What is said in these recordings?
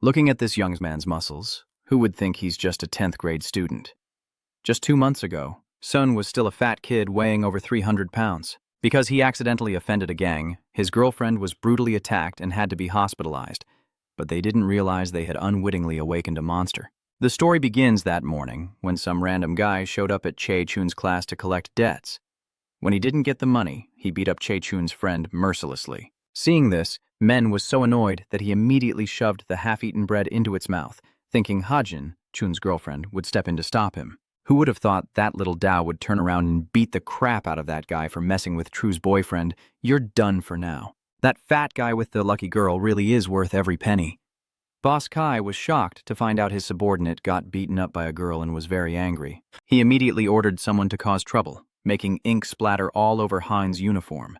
Looking at this young man's muscles, who would think he's just a 10th grade student? Just 2 months ago, Sun was still a fat kid weighing over 300 pounds. Because he accidentally offended a gang, his girlfriend was brutally attacked and had to be hospitalized, but they didn't realize they had unwittingly awakened a monster. The story begins that morning when some random guy showed up at Chae-chun's class to collect debts. When he didn't get the money, he beat up Chae-chun's friend mercilessly. Seeing this, Men was so annoyed that he immediately shoved the half-eaten bread into its mouth, thinking Hajin, Chun's girlfriend, would step in to stop him. Who would have thought that little Dao would turn around and beat the crap out of that guy for messing with True's boyfriend? You're done for now. That fat guy with the lucky girl really is worth every penny. Boss Kai was shocked to find out his subordinate got beaten up by a girl and was very angry. He immediately ordered someone to cause trouble, making ink splatter all over Hein's uniform.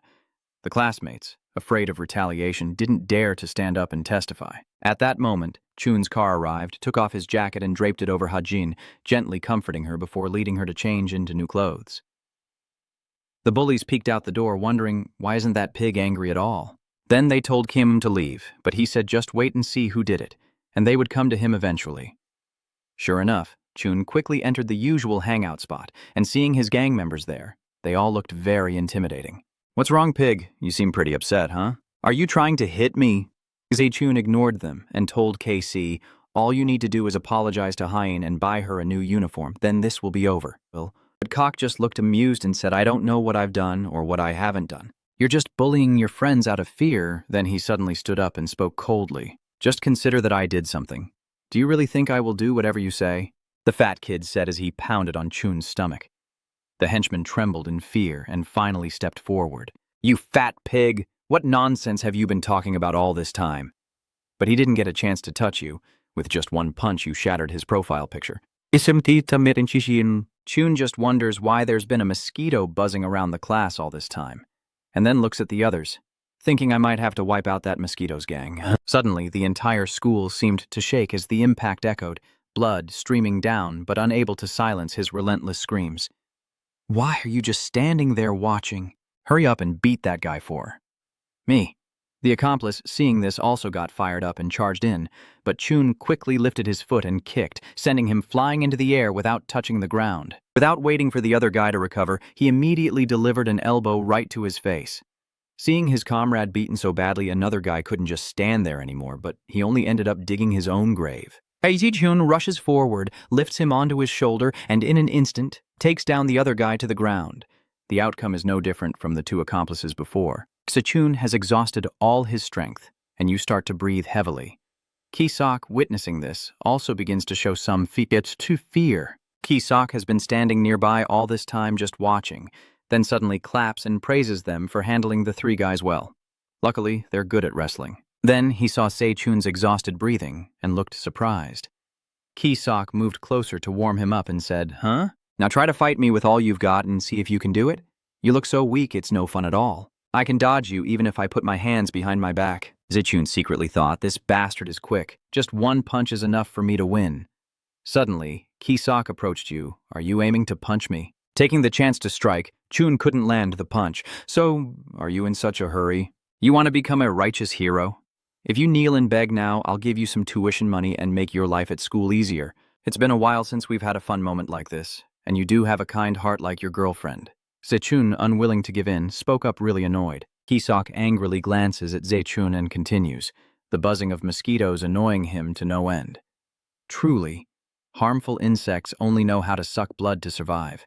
The classmates, afraid of retaliation, didn't dare to stand up and testify. At that moment, Chun's car arrived, took off his jacket and draped it over Hajin, gently comforting her before leading her to change into new clothes. The bullies peeked out the door, wondering, why isn't that pig angry at all? Then they told Kim to leave, but he said just wait and see who did it, and they would come to him eventually. Sure enough, Chun quickly entered the usual hangout spot, and seeing his gang members there, they all looked very intimidating. "What's wrong, pig? You seem pretty upset, huh? Are you trying to hit me?" Zai-chun ignored them and told KC, all you need to do is apologize to Hein and buy her a new uniform, then this will be over. But Cock just looked amused and said, I don't know what I've done or what I haven't done. You're just bullying your friends out of fear. Then he suddenly stood up and spoke coldly. Just consider that I did something. Do you really think I will do whatever you say? The fat kid said as he pounded on Chun's stomach. The henchman trembled in fear and finally stepped forward. You fat pig! What nonsense have you been talking about all this time? But he didn't get a chance to touch you. With just one punch, you shattered his profile picture. Chun just wonders why there's been a mosquito buzzing around the class all this time, and then looks at the others, thinking I might have to wipe out that mosquitoes gang. Suddenly, the entire school seemed to shake as the impact echoed, blood streaming down but unable to silence his relentless screams. Why are you just standing there watching? Hurry up and beat that guy for me. The accomplice, seeing this, also got fired up and charged in, but Chun quickly lifted his foot and kicked, sending him flying into the air without touching the ground. Without waiting for the other guy to recover, he immediately delivered an elbow right to his face. Seeing his comrade beaten so badly, another guy couldn't just stand there anymore, but he only ended up digging his own grave. Chun rushes forward, lifts him onto his shoulder, and in an instant, takes down the other guy to the ground. The outcome is no different from the two accomplices before. Chun has exhausted all his strength, and you start to breathe heavily. Ki-sok, witnessing this, also begins to show some fear. Ki-sok has been standing nearby all this time just watching, then suddenly claps and praises them for handling the three guys well. Luckily, they're good at wrestling. Then he saw Sei-chun's exhausted breathing and looked surprised. Ki-sok moved closer to warm him up and said, Huh? Now try to fight me with all you've got and see if you can do it? You look so weak it's no fun at all. I can dodge you even if I put my hands behind my back. Zai-chun secretly thought, this bastard is quick. Just one punch is enough for me to win. Suddenly, Ki-sok approached you. Are you aiming to punch me? Taking the chance to strike, Chun couldn't land the punch. So, are you in such a hurry? You want to become a righteous hero? If you kneel and beg now, I'll give you some tuition money and make your life at school easier. It's been a while since we've had a fun moment like this, and you do have a kind heart like your girlfriend. Zai-chun, unwilling to give in, spoke up really annoyed. Ki-sok angrily glances at Zai-chun and continues, the buzzing of mosquitoes annoying him to no end. Truly, harmful insects only know how to suck blood to survive.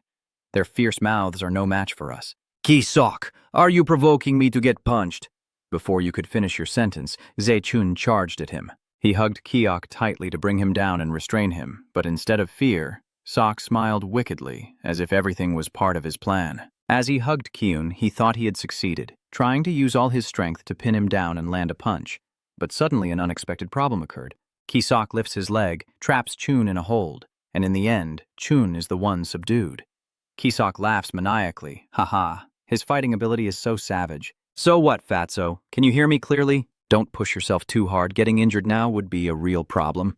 Their fierce mouths are no match for us. Ki-sok, are you provoking me to get punched? Before you could finish your sentence, Zai-chun charged at him. He hugged Ki-ok tightly to bring him down and restrain him, but instead of fear, Sok smiled wickedly, as if everything was part of his plan. As he hugged Kyun, he thought he had succeeded, trying to use all his strength to pin him down and land a punch. But suddenly an unexpected problem occurred. Ki-sok lifts his leg, traps Chun in a hold, and in the end, Chun is the one subdued. Ki-sok laughs maniacally. Haha, his fighting ability is so savage. So what, fatso? Can you hear me clearly? Don't push yourself too hard. Getting injured now would be a real problem.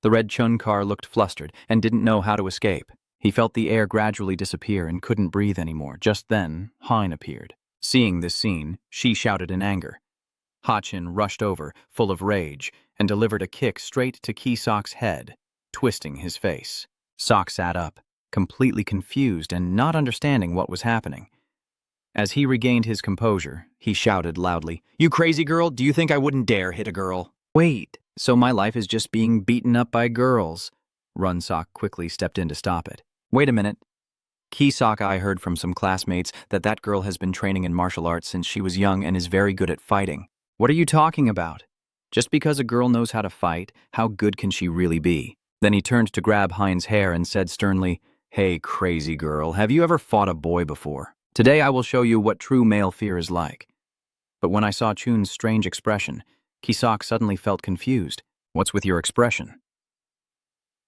The red Chun car looked flustered and didn't know how to escape. He felt the air gradually disappear and couldn't breathe anymore. Just then, Hein appeared. Seeing this scene, she shouted in anger. Ha-chin rushed over, full of rage, and delivered a kick straight to Ki-Sok's head, twisting his face. Sok sat up, completely confused and not understanding what was happening. As he regained his composure, he shouted loudly, "You crazy girl, do you think I wouldn't dare hit a girl?" "Wait, so my life is just being beaten up by girls?" Run-Sok quickly stepped in to stop it. "Wait a minute. Ki-Sok, I heard from some classmates that girl has been training in martial arts since she was young and is very good at fighting. What are you talking about? Just because a girl knows how to fight, how good can she really be?" Then he turned to grab Hein's hair and said sternly, "Hey, crazy girl, have you ever fought a boy before? Today I will show you what true male fear is like." But when I saw Chun's strange expression, Ki-Sok suddenly felt confused. "What's with your expression?"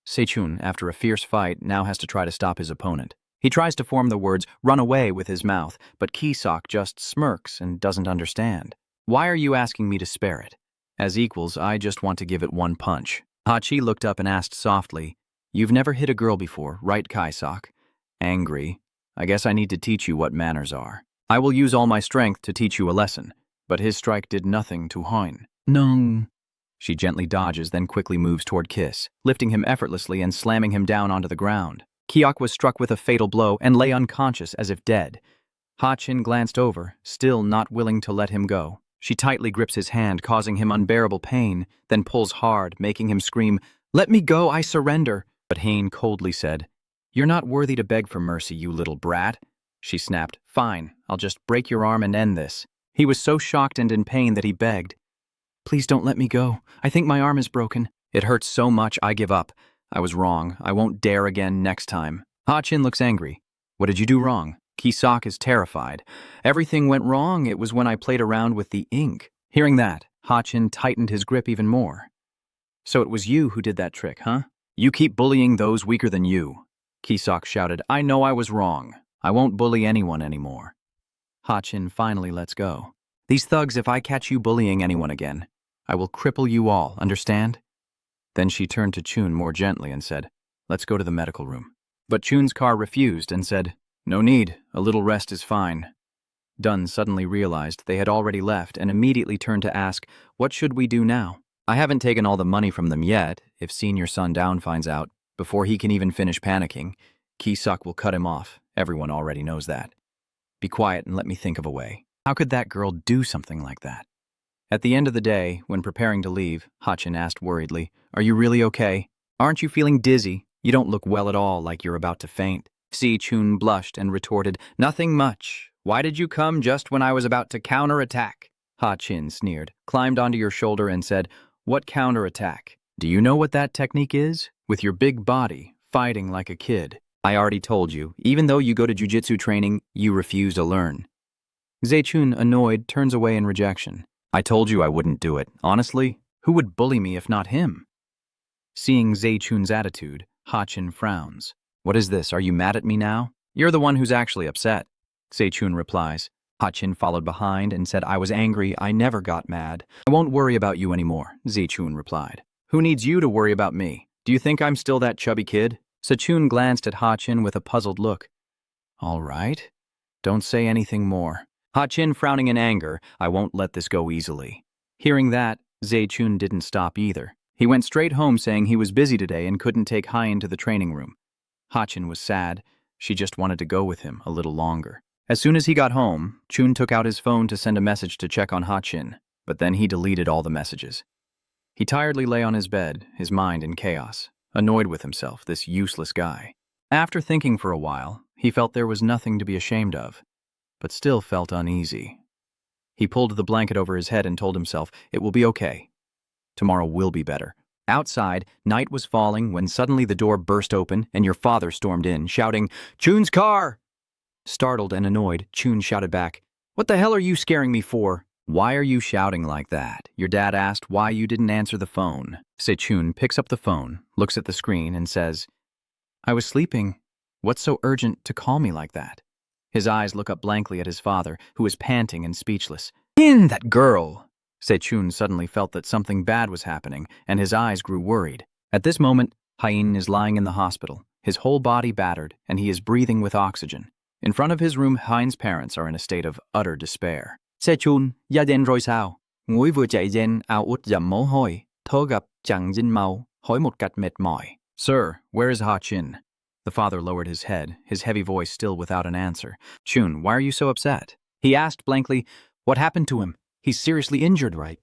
Se-chun, after a fierce fight, now has to try to stop his opponent. He tries to form the words, "run away," with his mouth, but Ki-Sok just smirks and doesn't understand. "Why are you asking me to spare it? As equals, I just want to give it one punch." Ha-chi looked up and asked softly, "You've never hit a girl before, right, Ki-Sok?" Angry, "I guess I need to teach you what manners are. I will use all my strength to teach you a lesson." But his strike did nothing to Hein. "Nung." She gently dodges, then quickly moves toward Kiss, lifting him effortlessly and slamming him down onto the ground. Kiok was struck with a fatal blow and lay unconscious as if dead. Ha-chin glanced over, still not willing to let him go. She tightly grips his hand, causing him unbearable pain, then pulls hard, making him scream, "Let me go, I surrender." But Hein coldly said, "You're not worthy to beg for mercy, you little brat." She snapped, "Fine, I'll just break your arm and end this." He was so shocked and in pain that he begged, "Please don't let me go. I think my arm is broken. It hurts so much I give up. I was wrong. I won't dare again next time." Ha-chin looks angry. "What did you do wrong?" Ki-Sok is terrified. "Everything went wrong. It was when I played around with the ink." Hearing that, Ha-chin tightened his grip even more. "So it was you who did that trick, huh? You keep bullying those weaker than you." Ki-Sok shouted, "I know I was wrong. I won't bully anyone anymore." Ha-chin finally lets go. "These thugs, if I catch you bullying anyone again, I will cripple you all, understand?" Then she turned to Chun more gently and said, "Let's go to the medical room." But Chun's car refused and said, "No need, a little rest is fine." Dunn suddenly realized they had already left and immediately turned to ask, "What should we do now?" "I haven't taken all the money from them yet. If Senior Sundown finds out, before he can even finish panicking, Ki-Sok will cut him off. Everyone already knows that. Be quiet and let me think of a way." How could that girl do something like that? At the end of the day, when preparing to leave, Ha-chin asked worriedly, "Are you really okay? Aren't you feeling dizzy? You don't look well at all, like you're about to faint." Si-chun blushed and retorted, "Nothing much. Why did you come just when I was about to counterattack?" Ha-chin sneered, climbed onto your shoulder and said, "What counterattack? Do you know what that technique is? With your big body, fighting like a kid." "I already told you, even though you go to jujitsu training, you refuse to learn." Zechun, annoyed, turns away in rejection. "I told you I wouldn't do it. Honestly, who would bully me if not him?" Seeing Zechun's attitude, Ha-chin frowns. "What is this? Are you mad at me now? You're the one who's actually upset." Zechun replies. Ha-chin followed behind and said, "I was angry. I never got mad." "I won't worry about you anymore," Zechun replied. "Who needs you to worry about me? Do you think I'm still that chubby kid?" Sechun glanced at Ha-chin with a puzzled look. "All right. Don't say anything more." Ha-chin frowning in anger, "I won't let this go easily." Hearing that, Zechun didn't stop either. He went straight home saying he was busy today and couldn't take Hein to the training room. Ha-chin was sad. She just wanted to go with him a little longer. As soon as he got home, Chun took out his phone to send a message to check on Ha-chin, but then he deleted all the messages. He tiredly lay on his bed, his mind in chaos, annoyed with himself, this useless guy. After thinking for a while, he felt there was nothing to be ashamed of, but still felt uneasy. He pulled the blanket over his head and told himself, "It will be okay. Tomorrow will be better." Outside, night was falling when suddenly the door burst open and your father stormed in, shouting, "Chun's car!" Startled and annoyed, Chun shouted back, "What the hell are you scaring me for?" "Why are you shouting like that?" Your dad asked why you didn't answer the phone. Se-chun picks up the phone, looks at the screen, and says, "I was sleeping. What's so urgent to call me like that?" His eyes look up blankly at his father, who is panting and speechless. "In that girl!" Se-chun suddenly felt that something bad was happening, and his eyes grew worried. At this moment, Hein is lying in the hospital, his whole body battered, and he is breathing with oxygen. In front of his room, Hein's parents are in a state of utter despair. "Se-chun, ya den roi sao?" Mũi vừa chạy gen ao út dầm mồ hôi, thô gặp chẳng dinh mau, hỏi một cách mệt mỏi. Sir, where is Ha Chin? The father lowered his head, his heavy voice still without an answer. Chun, why are you so upset? He asked blankly, what happened to him? He's seriously injured, right?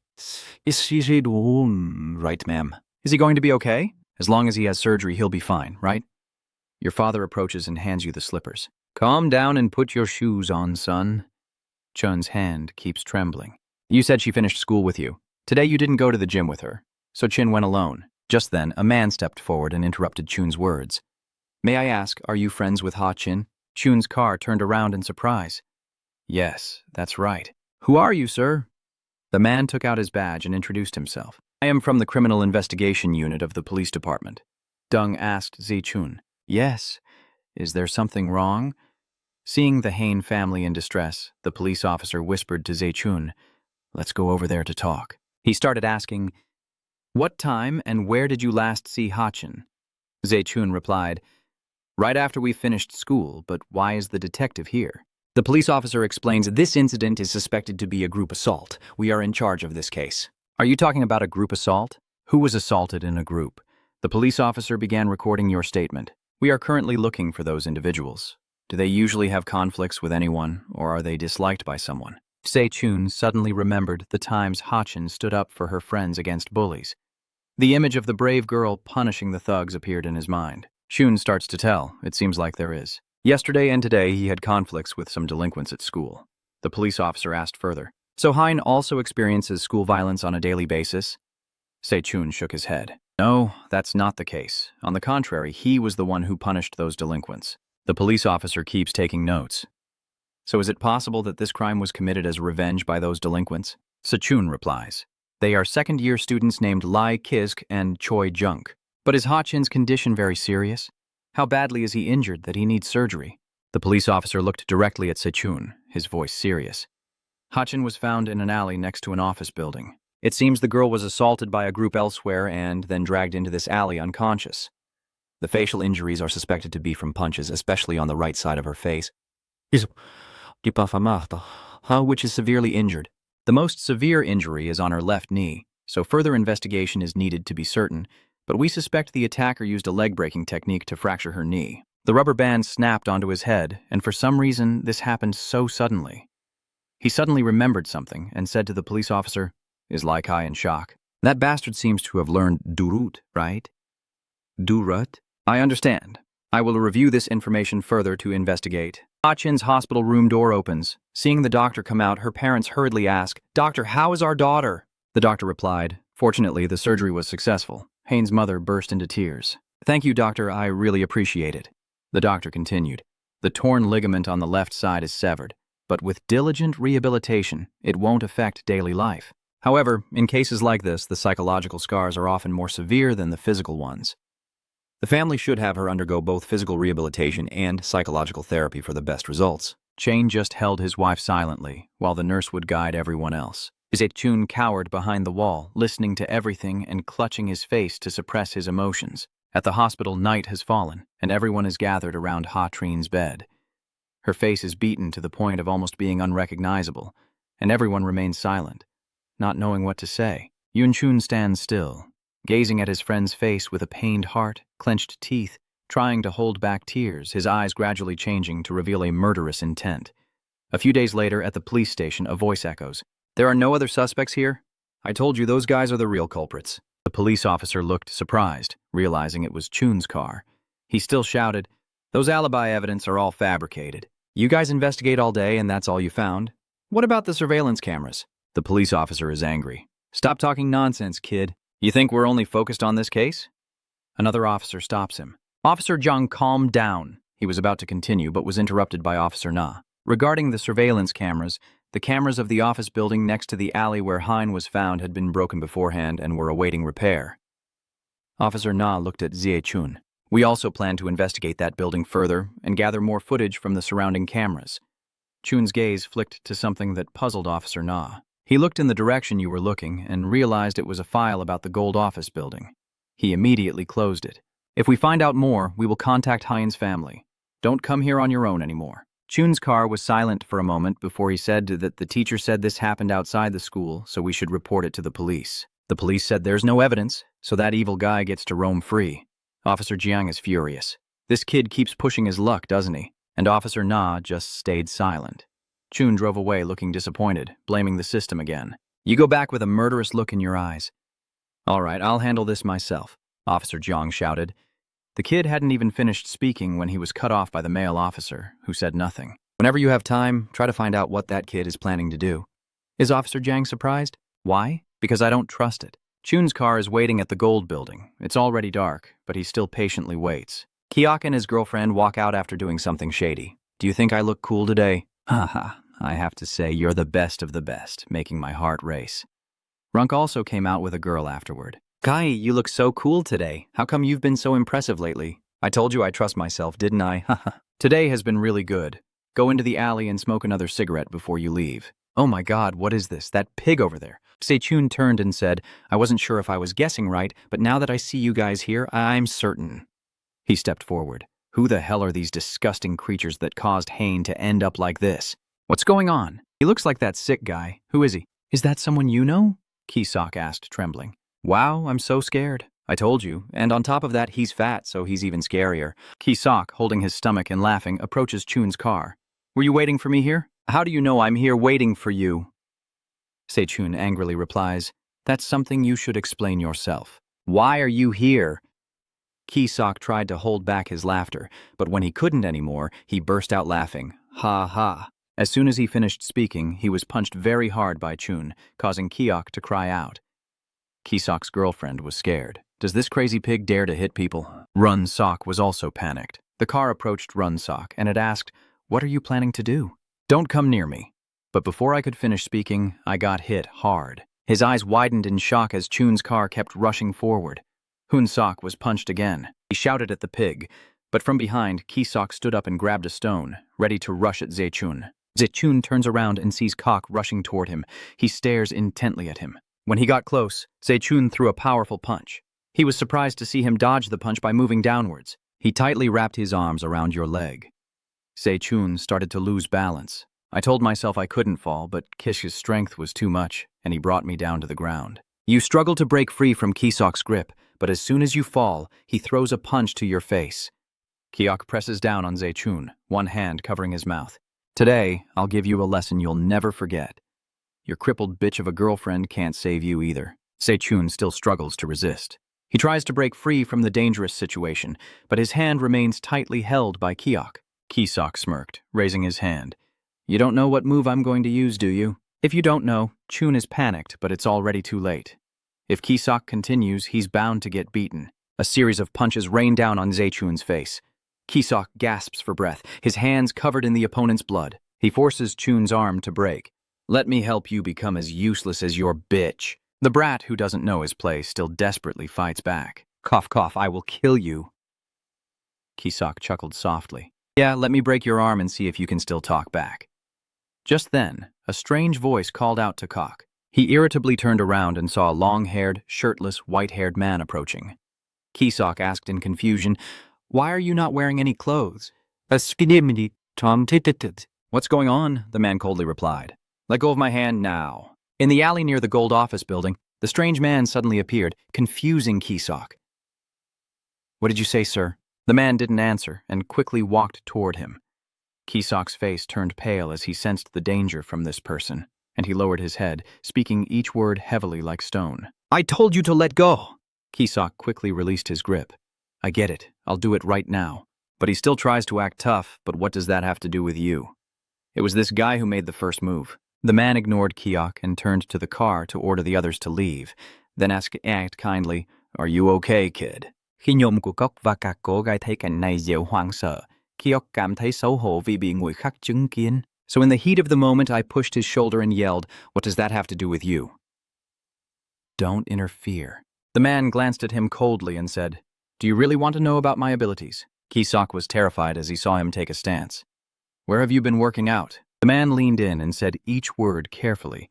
Is he doing right, ma'am? Is he going to be okay? As long as he has surgery, he'll be fine, right? Your father approaches and hands you the slippers. Calm down and put your shoes on, son. Chun's hand keeps trembling. You said she finished school with you. Today you didn't go to the gym with her. So Chin went alone. Just then, a man stepped forward and interrupted Chun's words. May I ask, are you friends with Ha Chin? Chun's car turned around in surprise. Yes, that's right. Who are you, sir? The man took out his badge and introduced himself. I am from the Criminal Investigation Unit of the Police Department. Deng asked Zi Chun. Yes. Is there something wrong? Seeing the Hain family in distress, the police officer whispered to Zi Chun, let's go over there to talk. He started asking, what time and where did you last see Ha Chin? Zi Chun replied, right after we finished school, but why is the detective here? The police officer explains this incident is suspected to be a group assault. We are in charge of this case. Are you talking about a group assault? Who was assaulted in a group? The police officer began recording your statement. We are currently looking for those individuals. Do they usually have conflicts with anyone, or are they disliked by someone? Se Chun suddenly remembered the times Ha Chin stood up for her friends against bullies. The image of the brave girl punishing the thugs appeared in his mind. Chun starts to tell, it seems like there is. Yesterday and today he had conflicts with some delinquents at school. The police officer asked further, so Hein also experiences school violence on a daily basis? Se Chun shook his head. No, that's not the case. On the contrary, he was the one who punished those delinquents. The police officer keeps taking notes. So is it possible that this crime was committed as revenge by those delinquents? Se Chun replies. They are second-year students named Lai Kisk and Choi Junk. But is Ha Chin's condition very serious? How badly is he injured that he needs surgery? The police officer looked directly at Se Chun, his voice serious. Ha Chin was found in an alley next to an office building. It seems the girl was assaulted by a group elsewhere and then dragged into this alley unconscious. The facial injuries are suspected to be from punches, especially on the right side of her face. Which is severely injured. The most severe injury is on her left knee, so further investigation is needed to be certain, but we suspect the attacker used a leg-breaking technique to fracture her knee. The rubber band snapped onto his head, and for some reason, this happened so suddenly. He suddenly remembered something and said to the police officer, is Lai Kai in shock. That bastard seems to have learned Durut, right? Durut? I understand. I will review this information further to investigate. Ha Chin's hospital room door opens. Seeing the doctor come out, her parents hurriedly ask, Doctor, how is our daughter? The doctor replied, fortunately, the surgery was successful. Hain's mother burst into tears. Thank you, doctor, I really appreciate it. The doctor continued. The torn ligament on the left side is severed, but with diligent rehabilitation, it won't affect daily life. However, in cases like this, the psychological scars are often more severe than the physical ones. The family should have her undergo both physical rehabilitation and psychological therapy for the best results. Chain just held his wife silently, while the nurse would guide everyone else. Se Chun cowered behind the wall, listening to everything and clutching his face to suppress his emotions. At the hospital, night has fallen, and everyone is gathered around Ha Trin's bed. Her face is beaten to the point of almost being unrecognizable, and everyone remains silent, not knowing what to say. Yun Chun stands still, gazing at his friend's face with a pained heart, clenched teeth, trying to hold back tears, his eyes gradually changing to reveal a murderous intent. A few days later, at the police station, a voice echoes, There are no other suspects here? I told you those guys are the real culprits. The police officer looked surprised, realizing it was Chun's car. He still shouted, Those alibi evidence are all fabricated. You guys investigate all day and that's all you found? What about the surveillance cameras? The police officer is angry. Stop talking nonsense, kid. You think we're only focused on this case? Another officer stops him. Officer Zhang, calm down. He was about to continue, but was interrupted by Officer Na. Regarding the surveillance cameras, the cameras of the office building next to the alley where Hein was found had been broken beforehand and were awaiting repair. Officer Na looked at Zie Chun. We also plan to investigate that building further and gather more footage from the surrounding cameras. Chun's gaze flicked to something that puzzled Officer Na. He looked in the direction you were looking and realized it was a file about the gold office building. He immediately closed it. If we find out more, we will contact Hein's family. Don't come here on your own anymore. Chun's car was silent for a moment before he said that the teacher said this happened outside the school, so we should report it to the police. The police said there's no evidence, so that evil guy gets to roam free. Officer Jiang is furious. This kid keeps pushing his luck, doesn't he? And Officer Na just stayed silent. Chun drove away looking disappointed, blaming the system again. You go back with a murderous look in your eyes. All right, I'll handle this myself, Officer Jiang shouted. The kid hadn't even finished speaking when he was cut off by the male officer, who said nothing. Whenever you have time, try to find out what that kid is planning to do. Is Officer Jiang surprised? Why? Because I don't trust it. Chun's car is waiting at the gold building. It's already dark, but he still patiently waits. Kiok and his girlfriend walk out after doing something shady. Do you think I look cool today? Haha, I have to say you're the best of the best, making my heart race. Runk also came out with a girl afterward. Kai, you look so cool today. How come you've been so impressive lately? I told you I trust myself, didn't I? Haha. Today has been really good. Go into the alley and smoke another cigarette before you leave. Oh my god, what is this? That pig over there. Se-chun turned and said, I wasn't sure if I was guessing right, but now that I see you guys here, I'm certain. He stepped forward. Who the hell are these disgusting creatures that caused Hain to end up like this? What's going on? He looks like that sick guy. Who is he? Is that someone you know? Kisok asked, trembling. Wow, I'm so scared. I told you. And on top of that, he's fat, so he's even scarier. Kisok, holding his stomach and laughing, approaches Chun's car. Were you waiting for me here? How do you know I'm here waiting for you? Se-chun angrily replies, That's something you should explain yourself. Why are you here? Kisok tried to hold back his laughter, but when he couldn't anymore, he burst out laughing. Ha ha. As soon as he finished speaking, he was punched very hard by Chun, causing Kiok to cry out. Kisok's girlfriend was scared. Does this crazy pig dare to hit people? Run Sok was also panicked. The car approached Run Sok, and it asked, What are you planning to do? Don't come near me. But before I could finish speaking, I got hit hard. His eyes widened in shock as Chun's car kept rushing forward. Hun Sok was punched again. He shouted at the pig, but from behind, Kisok stood up and grabbed a stone, ready to rush at Ze-chun. Ze-chun turns around and sees Kok rushing toward him. He stares intently at him. When he got close, Ze-chun threw a powerful punch. He was surprised to see him dodge the punch by moving downwards. He tightly wrapped his arms around your leg. Se-chun started to lose balance. I told myself I couldn't fall, but Kish's strength was too much, and he brought me down to the ground. You struggle to break free from Kisok's grip, but as soon as you fall, he throws a punch to your face. Kiok presses down on Ze-chun, one hand covering his mouth. Today, I'll give you a lesson you'll never forget. Your crippled bitch of a girlfriend can't save you either. Se-chun still struggles to resist. He tries to break free from the dangerous situation, but his hand remains tightly held by Kiok. Kisok smirked, raising his hand. You don't know what move I'm going to use, do you? If you don't know, Chun is panicked, but it's already too late. If Kisok continues, he's bound to get beaten. A series of punches rain down on Ze-chun's face. Kisok gasps for breath, his hands covered in the opponent's blood. He forces Chun's arm to break. Let me help you become as useless as your bitch. The brat, who doesn't know his place, still desperately fights back. Cough, cough, I will kill you. Kisok chuckled softly. Yeah, let me break your arm and see if you can still talk back. Just then, a strange voice called out to Kok. He irritably turned around and saw a long-haired, shirtless, white-haired man approaching. Kisok asked in confusion, Why are you not wearing any clothes? What's going on? The man coldly replied. Let go of my hand now. In the alley near the gold office building, the strange man suddenly appeared, confusing Kisok. What did you say, sir? The man didn't answer and quickly walked toward him. Kisok's face turned pale as he sensed the danger from this person, and he lowered his head, speaking each word heavily like stone. I told you to let go! Kisok quickly released his grip. I get it. I'll do it right now. But he still tries to act tough, but what does that have to do with you? It was this guy who made the first move. The man ignored Kiok and turned to the car to order the others to leave, then asked kindly, Are you okay, kid? Khi nhôm của Cốc và các cô gái thấy cảnh này đều hoảng sợ, Kiok cảm thấy xấu hổ vì bị người khác chứng kiến. So in the heat of the moment, I pushed his shoulder and yelled, What does that have to do with you? Don't interfere. The man glanced at him coldly and said, Do you really want to know about my abilities? Kisok was terrified as he saw him take a stance. Where have you been working out? The man leaned in and said each word carefully,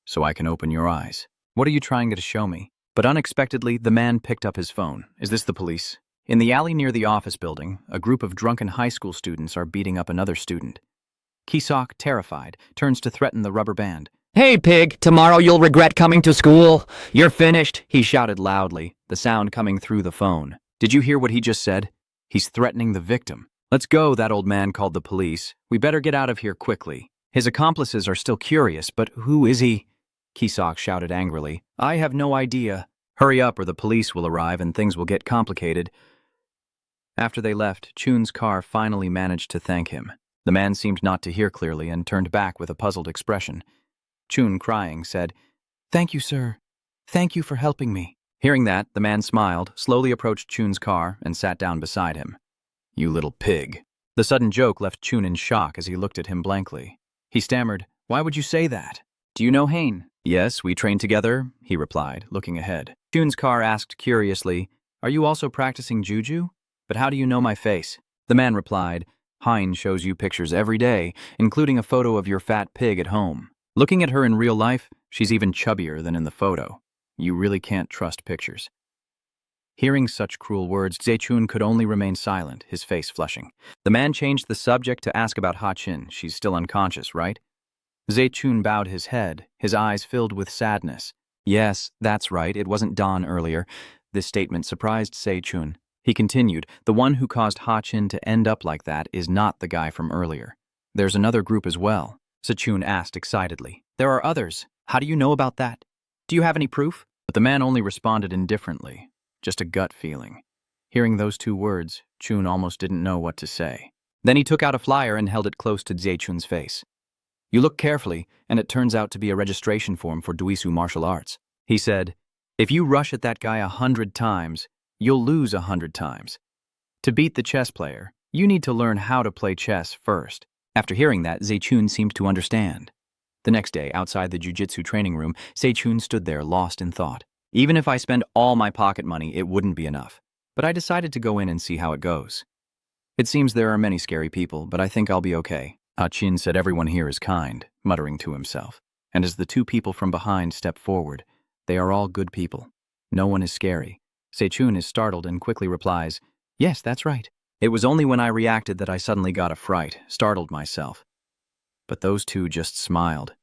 So I can open your eyes. What are you trying to show me? But unexpectedly, the man picked up his phone. Is this the police? In the alley near the office building, a group of drunken high school students are beating up another student. Kisok, terrified, turns to threaten the rubber band. Hey, pig, tomorrow you'll regret coming to school. You're finished, He shouted loudly, the sound coming through the phone. Did you hear what he just said? He's threatening the victim. Let's go, that old man called the police. We better get out of here quickly. His accomplices are still curious, but who is he? Kisok shouted angrily. I have no idea. Hurry up or the police will arrive and things will get complicated. After they left, Chun's car finally managed to thank him. The man seemed not to hear clearly and turned back with a puzzled expression. Chun, crying, said, Thank you, sir. Thank you for helping me. Hearing that, the man smiled, slowly approached Chun's car, and sat down beside him. You little pig. The sudden joke left Chun in shock as he looked at him blankly. He stammered, Why would you say that? Do you know Hain? Yes, we trained together, he replied, looking ahead. Chun's car asked curiously, Are you also practicing juju? But how do you know my face? The man replied, Hein shows you pictures every day, including a photo of your fat pig at home. Looking at her in real life, she's even chubbier than in the photo. You really can't trust pictures. Hearing such cruel words, Zechun could only remain silent, his face flushing. The man changed the subject to ask about Ha-Chin. She's still unconscious, right? Zechun bowed his head, his eyes filled with sadness. Yes, that's right, it wasn't dawn earlier. This statement surprised Zechun. He continued, the one who caused Ha-Chin to end up like that is not the guy from earlier. There's another group as well. Zechun asked excitedly. There are others. How do you know about that? Do you have any proof? But the man only responded indifferently. Just a gut feeling. Hearing those two words, Chun almost didn't know what to say. Then he took out a flyer and held it close to Zechun's face. You look carefully, and it turns out to be a registration form for Duisu martial arts. He said, if you rush at that guy 100 times, you'll lose 100 times. To beat the chess player, you need to learn how to play chess first. After hearing that, Zechun seemed to understand. The next day, outside the jiu-jitsu training room, Zechun stood there lost in thought. Even if I spend all my pocket money, it wouldn't be enough. But I decided to go in and see how it goes. It seems there are many scary people, but I think I'll be okay. Ha-Chin said everyone here is kind, muttering to himself. And as the two people from behind stepped forward, they are all good people. No one is scary. Zechun is startled and quickly replies, yes, that's right. It was only when I reacted that I suddenly got a fright, startled myself. But those two just smiled.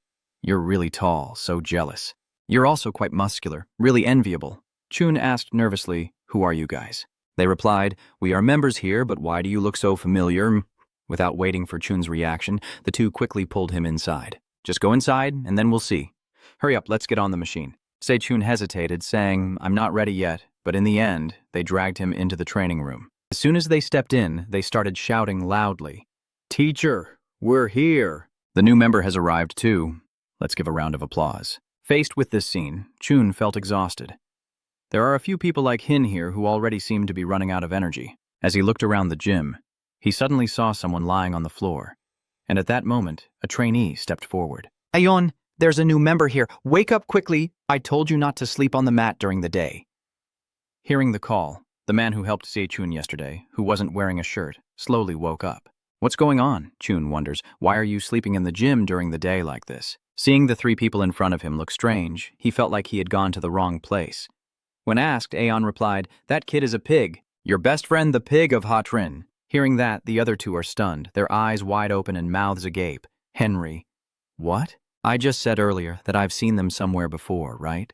You're really tall, so jealous. You're also quite muscular, really enviable. Chun asked nervously, who are you guys? They replied, we are members here, but why do you look so familiar? Without waiting for Chun's reaction, the two quickly pulled him inside. Just go inside, and then we'll see. Hurry up, let's get on the machine. Zechun hesitated, saying, I'm not ready yet, but in the end, they dragged him into the training room. As soon as they stepped in, they started shouting loudly, Teacher, we're here. The new member has arrived too. Let's give a round of applause. Faced with this scene, Chun felt exhausted. There are a few people like Hin here who already seem to be running out of energy. As he looked around the gym, he suddenly saw someone lying on the floor. And at that moment, a trainee stepped forward. Ayon, there's a new member here. Wake up quickly. I told you not to sleep on the mat during the day. Hearing the call, the man who helped Zechun yesterday, who wasn't wearing a shirt, slowly woke up. What's going on? Chun wonders. Why are you sleeping in the gym during the day like this? Seeing the three people in front of him look strange, he felt like he had gone to the wrong place. When asked, Aeon replied, that kid is a pig. Your best friend, the pig of Ha-Trin. Hearing that, the other two are stunned, their eyes wide open and mouths agape. Henry. What? I just said earlier that I've seen them somewhere before, right?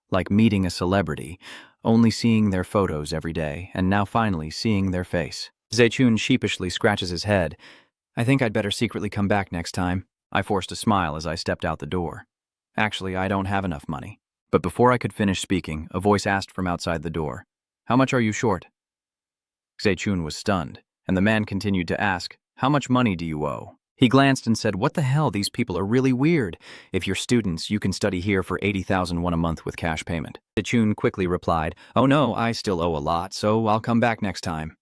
Like meeting a celebrity, only seeing their photos every day, and now finally seeing their face. Zechun sheepishly scratches his head. I think I'd better secretly come back next time. I forced a smile as I stepped out the door. Actually, I don't have enough money. But before I could finish speaking, a voice asked from outside the door, How much are you short? Zechun was stunned, and the man continued to ask, How much money do you owe? He glanced and said, What the hell, these people are really weird. If you're students, you can study here for 80,000 won a month with cash payment. Zechun quickly replied, Oh no, I still owe a lot, so I'll come back next time.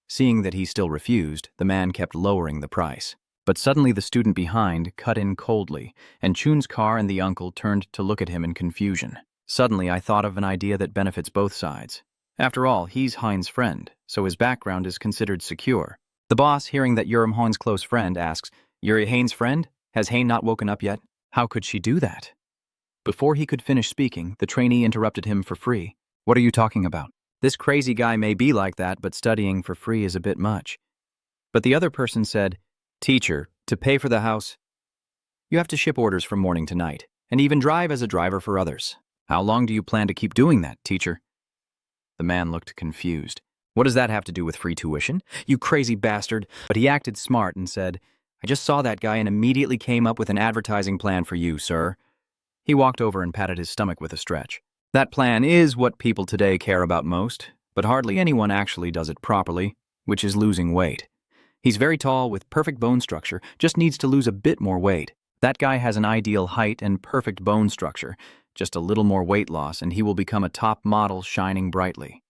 Seeing that he still refused, the man kept lowering the price. But suddenly the student behind cut in coldly, and Chun's car and the uncle turned to look at him in confusion. Suddenly I thought of an idea that benefits both sides. After all, he's Hein's friend, so his background is considered secure. The boss, hearing that you're Hein's close friend, asks, You're Hein's friend? Has Hein not woken up yet? How could she do that? Before he could finish speaking, the trainee interrupted him for free. What are you talking about? This crazy guy may be like that, but studying for free is a bit much. But the other person said, Teacher, To pay for the house, you have to ship orders from morning to night, and even drive as a driver for others. How long do you plan to keep doing that, teacher? The man looked confused. What does that have to do with free tuition? You crazy bastard. But he acted smart and said, I just saw that guy and immediately came up with an advertising plan for you, sir. He walked over and patted his stomach with a stretch. That plan is what people today care about most, but hardly anyone actually does it properly, which is losing weight. He's very tall with perfect bone structure, just needs to lose a bit more weight. That guy has an ideal height and perfect bone structure, just a little more weight loss and he will become a top model shining brightly.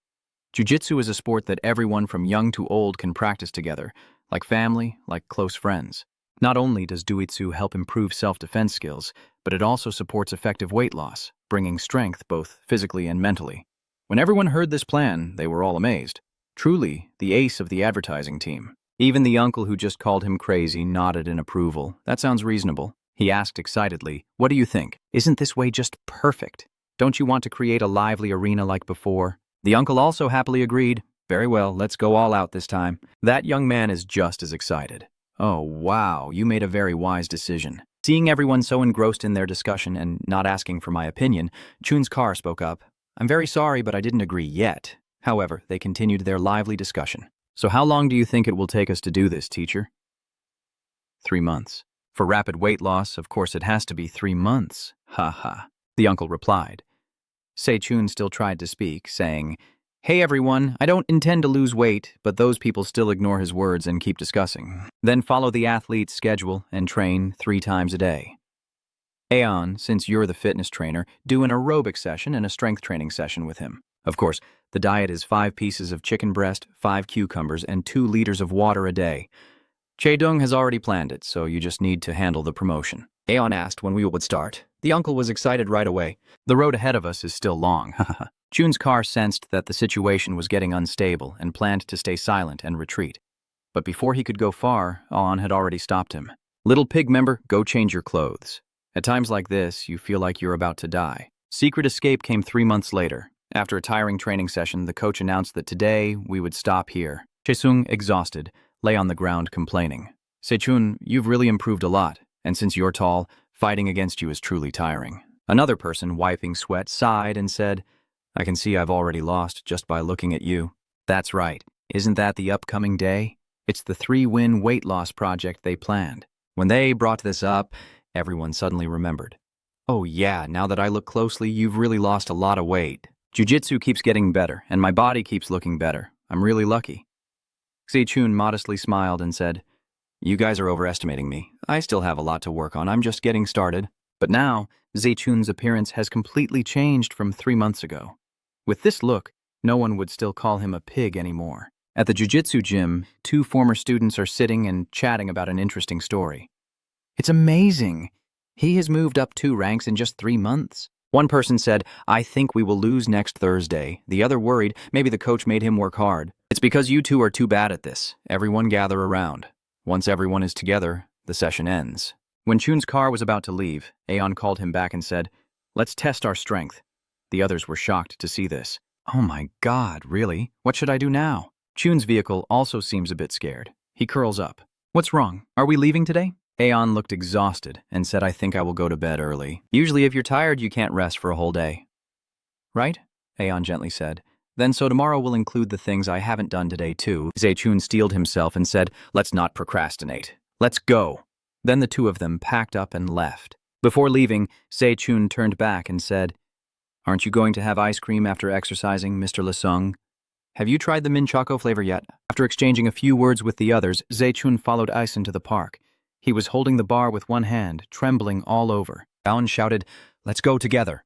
Jiu-jitsu is a sport that everyone from young to old can practice together, like family, like close friends. Not only does jiu-jitsu help improve self-defense skills, but it also supports effective weight loss, bringing strength both physically and mentally. When everyone heard this plan, they were all amazed. Truly, the ace of the advertising team. Even the uncle who just called him crazy nodded in approval. That sounds reasonable. He asked excitedly, what do you think? Isn't this way just perfect? Don't you want to create a lively arena like before? The uncle also happily agreed. Very well, let's go all out this time. That young man is just as excited. Oh, wow, you made a very wise decision. Seeing everyone so engrossed in their discussion and not asking for my opinion, Chun's car spoke up. I'm very sorry, but I didn't agree yet. However, they continued their lively discussion. So how long do you think it will take us to do this, teacher? 3 months. For rapid weight loss, of course it has to be 3 months. Ha ha. The uncle replied. Se-chun still tried to speak, saying, Hey everyone, I don't intend to lose weight, but those people still ignore his words and keep discussing. Then follow the athlete's schedule and train 3 times a day. Aeon, since you're the fitness trainer, do an aerobic session and a strength training session with him. Of course, the diet is 5 pieces of chicken breast, 5 cucumbers, and 2 liters of water a day. Chae-dong has already planned it, so you just need to handle the promotion. Aeon asked when we would start. The uncle was excited right away. The road ahead of us is still long. Chun's car sensed that the situation was getting unstable and planned to stay silent and retreat. But before he could go far, Aeon had already stopped him. Little pig member, go change your clothes. At times like this, you feel like you're about to die. Secret escape came 3 months later. After a tiring training session, the coach announced that today we would stop here. Chae-sung, exhausted, lay on the ground complaining. Se-chun, you've really improved a lot, and since you're tall, fighting against you is truly tiring. Another person, wiping sweat, sighed and said, I can see I've already lost just by looking at you. That's right. Isn't that the upcoming day? It's the 3-win weight loss project they planned. When they brought this up, everyone suddenly remembered. Oh yeah, now that I look closely, you've really lost a lot of weight. Jiu-jitsu keeps getting better, and my body keeps looking better. I'm really lucky. Se-chun modestly smiled and said, You guys are overestimating me. I still have a lot to work on. I'm just getting started. But now, Se-chun's appearance has completely changed from 3 months ago. With this look, no one would still call him a pig anymore. At the jiu-jitsu gym, 2 former students are sitting and chatting about an interesting story. It's amazing. He has moved up 2 ranks in just 3 months. One person said, I think we will lose next Thursday. The other worried, maybe the coach made him work hard. It's because you 2 are too bad at this. Everyone gather around. Once everyone is together, the session ends. When Chun's car was about to leave, Aeon called him back and said, Let's test our strength. The others were shocked to see this. Oh my God, really? What should I do now? Chun's vehicle also seems a bit scared. He curls up. What's wrong? Are we leaving today? Aeon looked exhausted and said, I think I will go to bed early. Usually if you're tired, you can't rest for a whole day. Right? Aeon gently said. Then so tomorrow will include the things I haven't done today too. Se-chun steeled himself and said, Let's not procrastinate. Let's go. Then the 2 of them packed up and left. Before leaving, Se-chun turned back and said, Aren't you going to have ice cream after exercising, Mr. Lesung? Have you tried the mint choco flavor yet? After exchanging a few words with the others, Se-chun followed Ice into the park. He was holding the bar with one hand, trembling all over. Aeon shouted, Let's go together.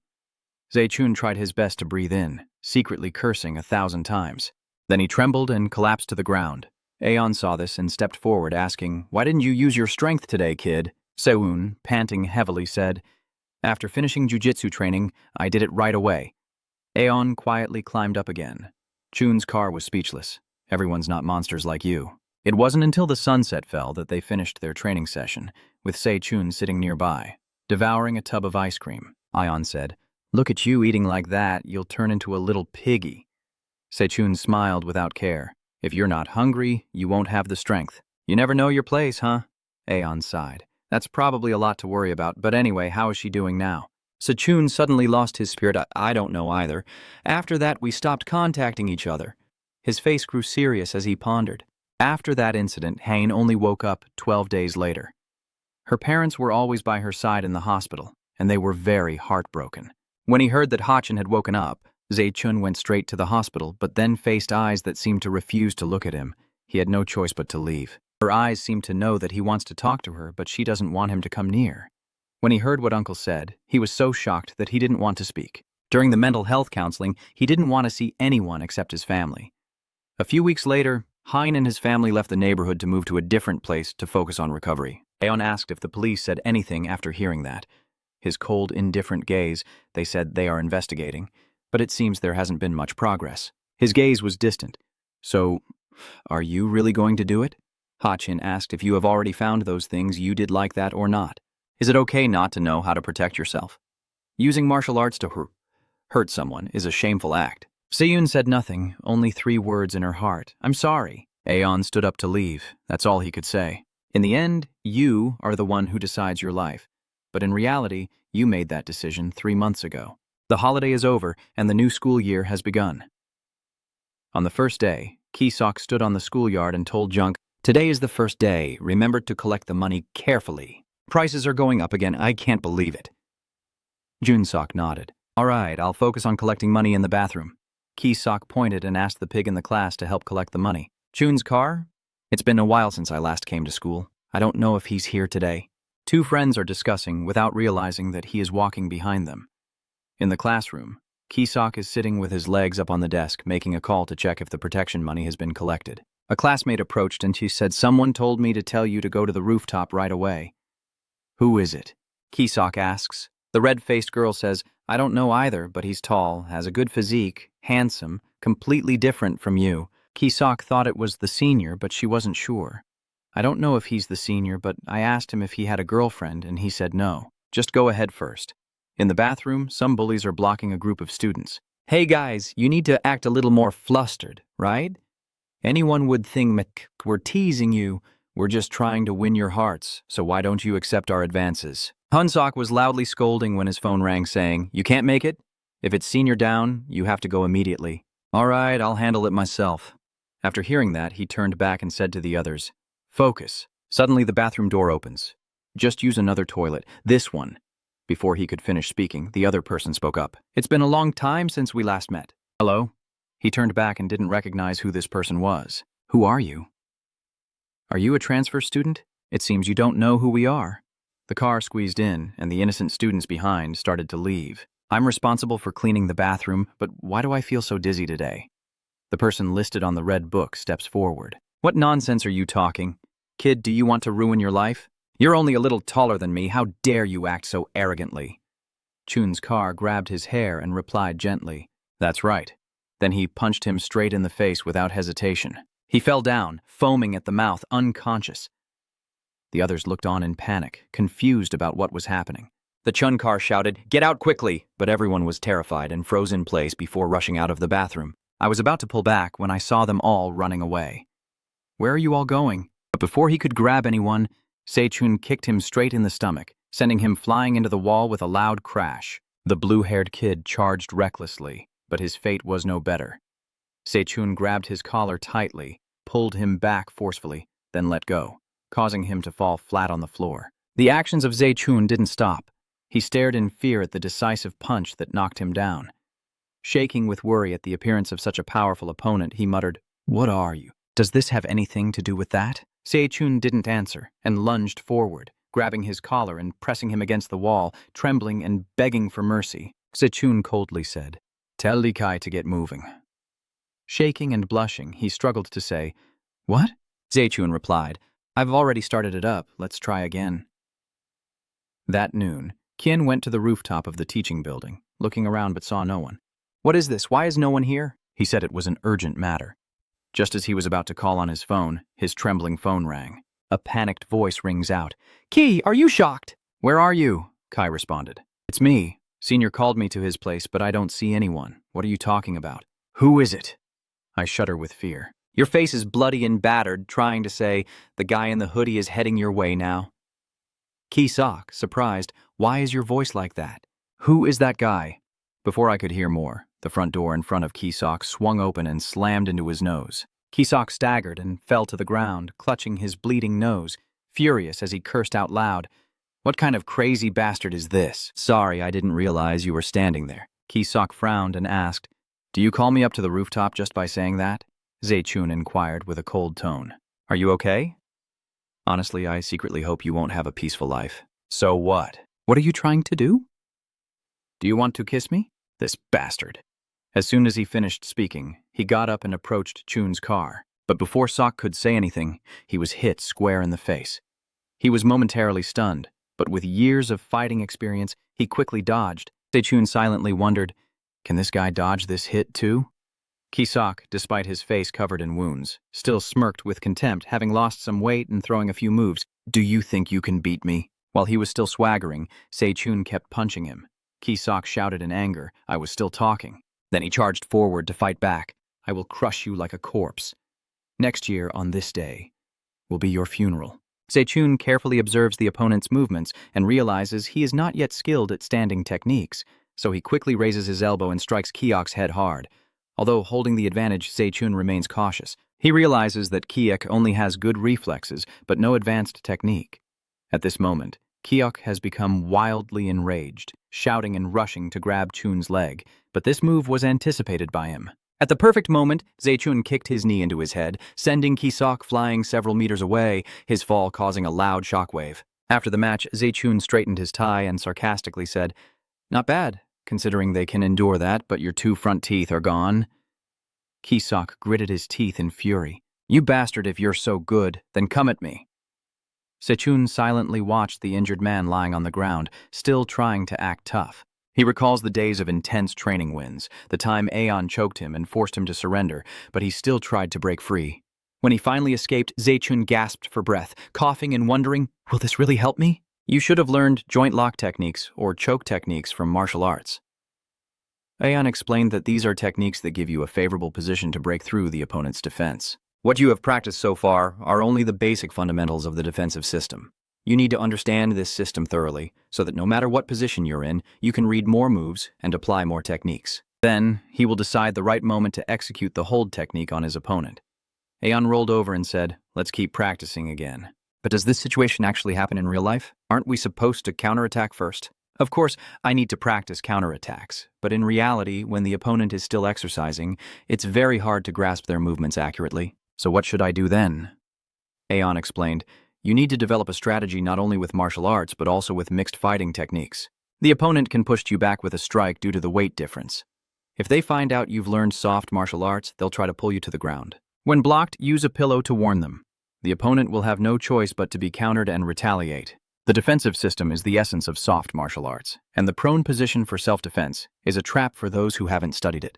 Se-chun tried his best to breathe in, secretly cursing 1,000 times. Then he trembled and collapsed to the ground. Aeon saw this and stepped forward, asking, Why didn't you use your strength today, kid? Seun, panting heavily, said, After finishing jiu-jitsu training, I did it right away. Aeon quietly climbed up again. Chun's car was speechless. Everyone's not monsters like you. It wasn't until the sunset fell that they finished their training session, with Se-chun sitting nearby, devouring a tub of ice cream. Aeon said, Look at you eating like that, you'll turn into a little piggy. Se-chun smiled without care. If you're not hungry, you won't have the strength. You never know your place, huh? Aeon sighed. That's probably a lot to worry about, but anyway, how is she doing now? Sechun suddenly lost his spirit. I don't know either. After that, we stopped contacting each other. His face grew serious as he pondered. After that incident, Hain only woke up 12 days later. Her parents were always by her side in the hospital, and they were very heartbroken. When he heard that Hachin had woken up, Zechun went straight to the hospital, but then faced eyes that seemed to refuse to look at him. He had no choice but to leave. Her eyes seemed to know that he wants to talk to her, but she doesn't want him to come near. When he heard what Uncle said, he was so shocked that he didn't want to speak. During the mental health counseling, he didn't want to see anyone except his family. A few weeks later, Hein and his family left the neighborhood to move to a different place to focus on recovery. Aeon asked if the police said anything after hearing that. His cold, indifferent gaze, they said they are investigating, but it seems there hasn't been much progress. His gaze was distant. So, are you really going to do it? Hachin asked if you have already found those things you did like that or not. Is it okay not to know how to protect yourself? Using martial arts to hurt someone is a shameful act. Seyun said nothing, only 3 words in her heart. I'm sorry. Aeon stood up to leave. That's all he could say. In the end, you are the one who decides your life. But in reality, you made that decision 3 months ago. The holiday is over, and the new school year has begun. On the first day, Kisok stood on the schoolyard and told Junk, "Today is the first day. Remember to collect the money carefully. Prices are going up again. I can't believe it." Junsok nodded. "All right, I'll focus on collecting money in the bathroom." Kisok pointed and asked the pig in the class to help collect the money. "Jun's car? It's been a while since I last came to school. I don't know if he's here today." 2 friends are discussing without realizing that he is walking behind them. In the classroom, Kisok is sitting with his legs up on the desk, making a call to check if the protection money has been collected. A classmate approached and she said, "Someone told me to tell you to go to the rooftop right away." "Who is it?" Kisok asks. The red-faced girl says, "I don't know either, but he's tall, has a good physique, handsome, completely different from you." Kisok thought it was the senior, but she wasn't sure. "I don't know if he's the senior, but I asked him if he had a girlfriend, and he said no. Just go ahead first." In the bathroom, some bullies are blocking a group of students. "Hey guys, you need to act a little more flustered, right? Anyone would think we're teasing you. We're just trying to win your hearts, so why don't you accept our advances?" Hunsok was loudly scolding when his phone rang, saying, "You can't make it? If it's senior down, you have to go immediately." "All right, I'll handle it myself." After hearing that, he turned back and said to the others, "Focus." Suddenly, the bathroom door opens. "Just use another toilet, this one." Before he could finish speaking, the other person spoke up. "It's been a long time since we last met." "Hello?" He turned back and didn't recognize who this person was. "Who are you?" "Are you a transfer student? It seems you don't know who we are." The car squeezed in, and the innocent students behind started to leave. "I'm responsible for cleaning the bathroom, but why do I feel so dizzy today?" The person listed on the red book steps forward. "What nonsense are you talking? Kid, do you want to ruin your life? You're only a little taller than me. How dare you act so arrogantly?" Chun's car grabbed his hair and replied gently, "That's right." Then he punched him straight in the face without hesitation. He fell down, foaming at the mouth, unconscious. The others looked on in panic, confused about what was happening. The Chun car shouted, "Get out quickly!" But everyone was terrified and froze in place before rushing out of the bathroom. I was about to pull back when I saw them all running away. "Where are you all going?" But before he could grab anyone, Se-chun kicked him straight in the stomach, sending him flying into the wall with a loud crash. The blue-haired kid charged recklessly, but his fate was no better. Se-chun grabbed his collar tightly, pulled him back forcefully, then let go, causing him to fall flat on the floor. The actions of Se-chun didn't stop. He stared in fear at the decisive punch that knocked him down. Shaking with worry at the appearance of such a powerful opponent, he muttered, "What are you? Does this have anything to do with that?" Se-chun didn't answer and lunged forward, grabbing his collar and pressing him against the wall, trembling and begging for mercy. Se-chun coldly said, "Tell Li Kai to get moving." Shaking and blushing, he struggled to say, "What?" Se-chun replied, "I've already started it up. Let's try again." That noon, Kien went to the rooftop of the teaching building, looking around but saw no one. "What is this? Why is no one here?" He said it was an urgent matter. Just as he was about to call on his phone, his trembling phone rang. A panicked voice rings out. "Ki, are you shocked?" "Where are you?" Kai responded. "It's me. Senior called me to his place, but I don't see anyone. What are you talking about?" "Who is it?" I shudder with fear. Your face is bloody and battered, trying to say, the guy in the hoodie is heading your way now. Ki-sok, surprised, why is your voice like that? Who is that guy? Before I could hear more, the front door in front of Ki-sok swung open and slammed into his nose. Ki-sok staggered and fell to the ground, clutching his bleeding nose, furious as he cursed out loud. What kind of crazy bastard is this? Sorry, I didn't realize you were standing there. Ki-sok frowned and asked, Do you call me up to the rooftop just by saying that? Zai-chun inquired with a cold tone. Are you okay? Honestly, I secretly hope you won't have a peaceful life. So what? What are you trying to do? Do you want to kiss me? This bastard. As soon as he finished speaking, he got up and approached Chun's car. But before Sok could say anything, he was hit square in the face. He was momentarily stunned, but with years of fighting experience, he quickly dodged. Zai-chun silently wondered, can this guy dodge this hit too? Ki-sok, despite his face covered in wounds, still smirked with contempt, having lost some weight and throwing a few moves. Do you think you can beat me? While he was still swaggering, Zai-chun kept punching him. Ki-sok shouted in anger, I was still talking. Then he charged forward to fight back. I will crush you like a corpse. Next year, on this day, will be your funeral. Zai-chun carefully observes the opponent's movements and realizes he is not yet skilled at standing techniques, so he quickly raises his elbow and strikes Ki-ok's head hard. Although holding the advantage, Zai-chun remains cautious. He realizes that Ki-ok only has good reflexes, but no advanced technique. At this moment, Ki-ok has become wildly enraged, shouting and rushing to grab Chun's leg, but this move was anticipated by him. At the perfect moment, Zai-chun kicked his knee into his head, sending Ki-sok flying several meters away, his fall causing a loud shockwave. After the match, Zai-chun straightened his tie and sarcastically said, Not bad, considering they can endure that, but your 2 front teeth are gone. Ki-sok gritted his teeth in fury. You bastard, if you're so good, then come at me. Zai-chun silently watched the injured man lying on the ground, still trying to act tough. He recalls the days of intense training wins, the time Aeon choked him and forced him to surrender, but he still tried to break free. When he finally escaped, Zai-chun gasped for breath, coughing and wondering, will this really help me? You should have learned joint lock techniques or choke techniques from martial arts. Aeon explained that these are techniques that give you a favorable position to break through the opponent's defense. What you have practiced so far are only the basic fundamentals of the defensive system. You need to understand this system thoroughly, so that no matter what position you're in, you can read more moves and apply more techniques. Then, he will decide the right moment to execute the hold technique on his opponent. Aeon rolled over and said, Let's keep practicing again. But does this situation actually happen in real life? Aren't we supposed to counterattack first? Of course, I need to practice counterattacks, but in reality, when the opponent is still exercising, it's very hard to grasp their movements accurately. So what should I do then? Aeon explained, You need to develop a strategy not only with martial arts, but also with mixed fighting techniques. The opponent can push you back with a strike due to the weight difference. If they find out you've learned soft martial arts, they'll try to pull you to the ground. When blocked, use a pillow to warn them. The opponent will have no choice but to be countered and retaliate. The defensive system is the essence of soft martial arts, and the prone position for self-defense is a trap for those who haven't studied it.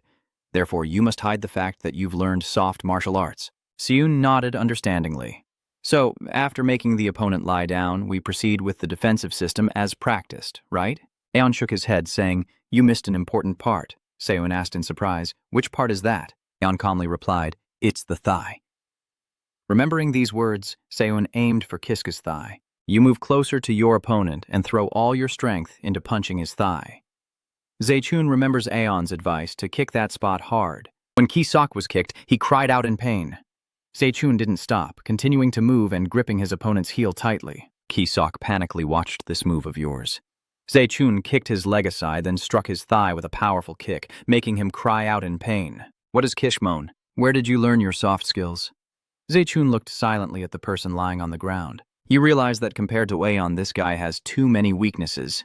Therefore, you must hide the fact that you've learned soft martial arts. Seun nodded understandingly. So, after making the opponent lie down, we proceed with the defensive system as practiced, right? Aeon shook his head, saying, You missed an important part. Seun asked in surprise, Which part is that? Aeon calmly replied, It's the thigh. Remembering these words, Seun aimed for Kiska's thigh. You move closer to your opponent and throw all your strength into punching his thigh. Zai-chun remembers Aeon's advice to kick that spot hard. When Ki-sok was kicked, he cried out in pain. Zai-chun didn't stop, continuing to move and gripping his opponent's heel tightly. Ki-sok panically watched this move of yours. Zai-chun kicked his leg aside, then struck his thigh with a powerful kick, making him cry out in pain. What is Kishmon? Where did you learn your soft skills? Zai-chun looked silently at the person lying on the ground. You realize that compared to Aeon, this guy has too many weaknesses.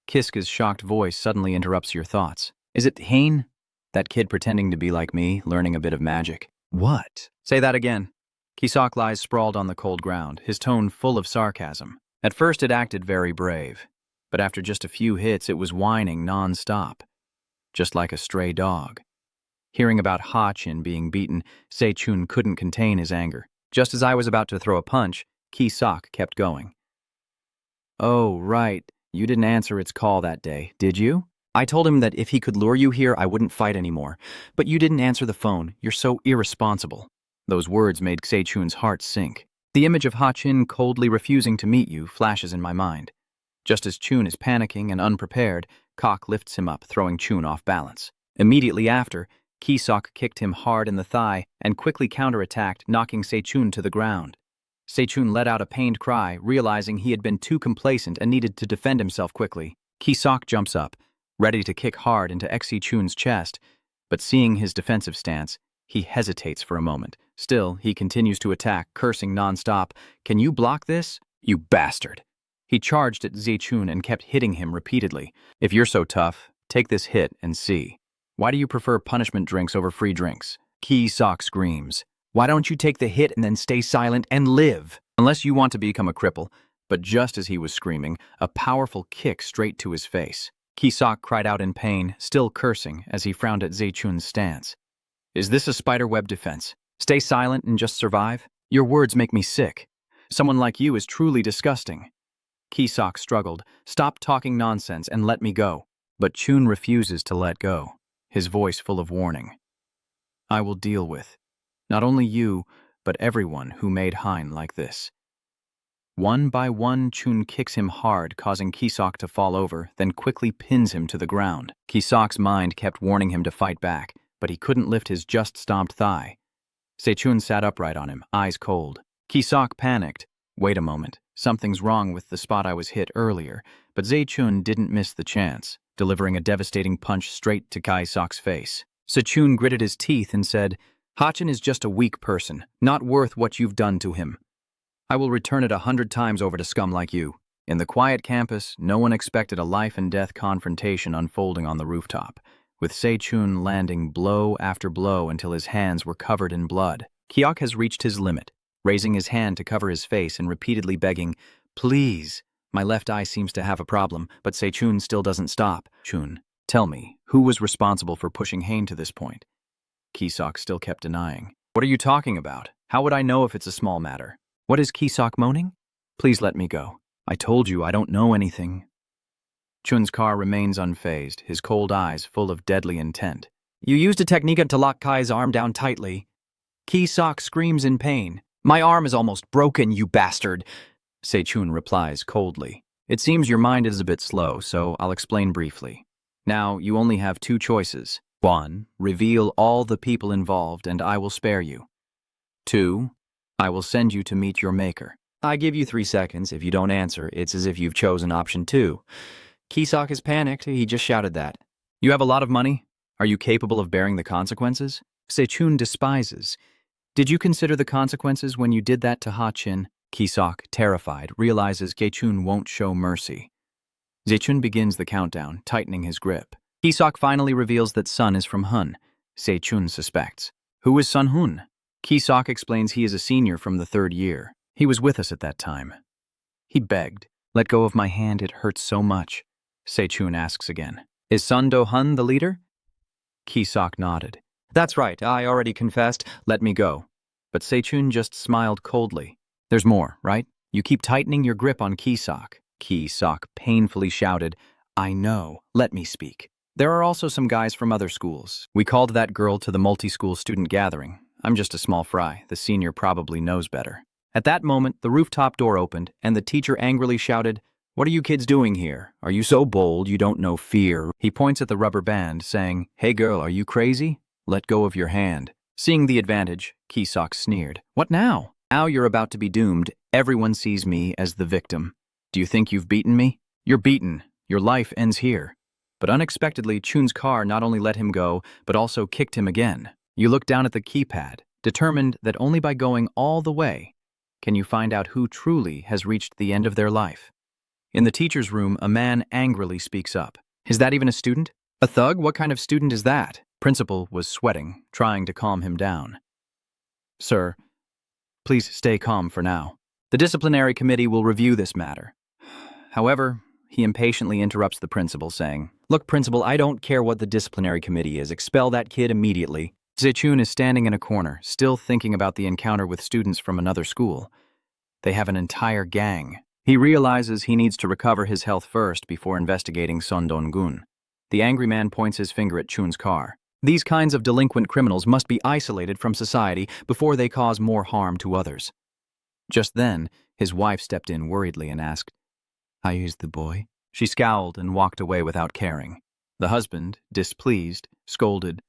Kiska's shocked voice suddenly interrupts your thoughts. Is it Hain? That kid pretending to be like me, learning a bit of magic. What? Say that again. Ki-sok lies sprawled on the cold ground, his tone full of sarcasm. At first it acted very brave, but after just a few hits it was whining non-stop, just like a stray dog. Hearing about Ha-chin being beaten, Zai-chun couldn't contain his anger. Just as I was about to throw a punch, Ki-sok kept going. Oh, right. You didn't answer its call that day, did you? I told him that if he could lure you here, I wouldn't fight anymore. But you didn't answer the phone. You're so irresponsible. Those words made Se-chun's heart sink. The image of Ha-chin coldly refusing to meet you flashes in my mind. Just as Chun is panicking and unprepared, Kok lifts him up, throwing Chun off balance. Immediately after, Ki-sok kicked him hard in the thigh and quickly counterattacked, knocking Se-chun to the ground. Se-chun let out a pained cry, realizing he had been too complacent and needed to defend himself quickly. Ki-sok jumps up, ready to kick hard into Se-chun's chest, but seeing his defensive stance, he hesitates for a moment. Still, he continues to attack, cursing nonstop. "Can you block this? You bastard!" He charged at Se-chun and kept hitting him repeatedly. "If you're so tough, take this hit and see. Why do you prefer punishment drinks over free drinks?" Ki-sok screams. "Why don't you take the hit and then stay silent and live? Unless you want to become a cripple." But just as he was screaming, a powerful kick straight to his face. Ki-sok cried out in pain, still cursing, as he frowned at Se-chun's stance. "Is this a spiderweb defense? Stay silent and just survive? Your words make me sick. Someone like you is truly disgusting." Ki-sok struggled. "Stop talking nonsense and let me go." But Chun refuses to let go, his voice full of warning. "I will deal with not only you, but everyone who made Hein like this." One by one, Chun kicks him hard, causing Ki-sok to fall over, then quickly pins him to the ground. Ki-sok's mind kept warning him to fight back, but he couldn't lift his just-stomped thigh. Se-chun sat upright on him, eyes cold. Ki-sok panicked. "Wait a moment. Something's wrong with the spot I was hit earlier." But Se-chun didn't miss the chance, delivering a devastating punch straight to Ki-sok's face. Se-chun gritted his teeth and said, "Ha-chin is just a weak person, not worth what you've done to him. I will return it 100 times over to scum like you." In the quiet campus, no one expected a life-and-death confrontation unfolding on the rooftop, with Se-chun landing blow after blow until his hands were covered in blood. Kiok has reached his limit, raising his hand to cover his face and repeatedly begging, "Please." My left eye seems to have a problem, but Se-chun still doesn't stop. "Chun, tell me, who was responsible for pushing Hein to this point?" Ki-sok still kept denying. "What are you talking about? How would I know if it's a small matter?" "What is Ki-sok moaning?" "Please let me go. I told you I don't know anything." Chun's car remains unfazed, his cold eyes full of deadly intent. "You used a technique to lock Kai's arm down tightly." Ki-sok screams in pain. "My arm is almost broken, you bastard." Se-chun replies coldly. "It seems your mind is a bit slow, so I'll explain briefly. Now, you only have two choices. 1. Reveal all the people involved and I will spare you. 2. I will send you to meet your maker." "I give you 3 seconds. If you don't answer, it's as if you've chosen option 2. Ki-sok is panicked. He just shouted that. "You have a lot of money? Are you capable of bearing the consequences?" Se-chun despises. "Did you consider the consequences when you did that to Ha-chin?" Ki-sok, terrified, realizes Se-chun won't show mercy. Se-chun begins the countdown, tightening his grip. Ki-sok finally reveals that Sun is from Hun. Se-chun suspects. "Who is Sun Hun?" Ki-sok explains he is a senior from the 3rd year. "He was with us at that time." He begged, "Let go of my hand, it hurts so much." Se-chun asks again, "Is Sun Do-hun the leader?" Ki-sok nodded. "That's right, I already confessed. Let me go." But Se-chun just smiled coldly. "There's more, right? You keep tightening your grip on Ki-sok." Ki-sok painfully shouted, "I know. Let me speak. There are also some guys from other schools. We called that girl to the multi-school student gathering. I'm just a small fry. The senior probably knows better." At that moment, the rooftop door opened, and the teacher angrily shouted, "What are you kids doing here? Are you so bold you don't know fear?" He points at the rubber band, saying, "Hey girl, are you crazy? Let go of your hand." Seeing the advantage, Ki-sok sneered. "What now? Now you're about to be doomed. Everyone sees me as the victim. Do you think you've beaten me? You're beaten. Your life ends here." But unexpectedly, Chun's car not only let him go, but also kicked him again. You look down at the keypad, determined that only by going all the way can you find out who truly has reached the end of their life. In the teacher's room, a man angrily speaks up. "Is that even a student? A thug? What kind of student is that?" Principal was sweating, trying to calm him down. "Sir, please stay calm for now. The disciplinary committee will review this matter." However, he impatiently interrupts the principal, saying, "Look, principal, I don't care what the disciplinary committee is. Expel that kid immediately." Se-chun is standing in a corner, still thinking about the encounter with students from another school. They have an entire gang. He realizes he needs to recover his health first before investigating Son Dong-gun. The angry man points his finger at Chun's car. These kinds of delinquent criminals must be isolated from society before they cause more harm to others. Just then, his wife stepped in worriedly and asked, "How is the boy?" She scowled and walked away without caring. The husband, displeased, scolded,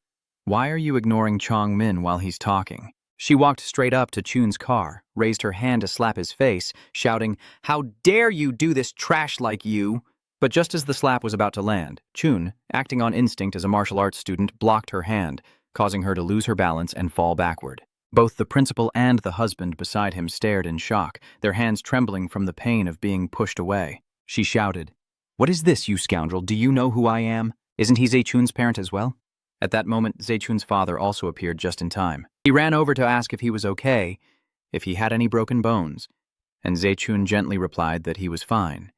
"Why are you ignoring Chong Min while he's talking?" She walked straight up to Chun's car, raised her hand to slap his face, shouting, "How dare you do this, trash like you!" But just as the slap was about to land, Chun, acting on instinct as a martial arts student, blocked her hand, causing her to lose her balance and fall backward. Both the principal and the husband beside him stared in shock, their hands trembling from the pain of being pushed away. She shouted, "What is this, you scoundrel? Do you know who I am? Isn't he Zechun's parent as well?" At that moment, Zechun's father also appeared just in time. He ran over to ask if he was okay, if he had any broken bones, and Zechun gently replied that he was fine.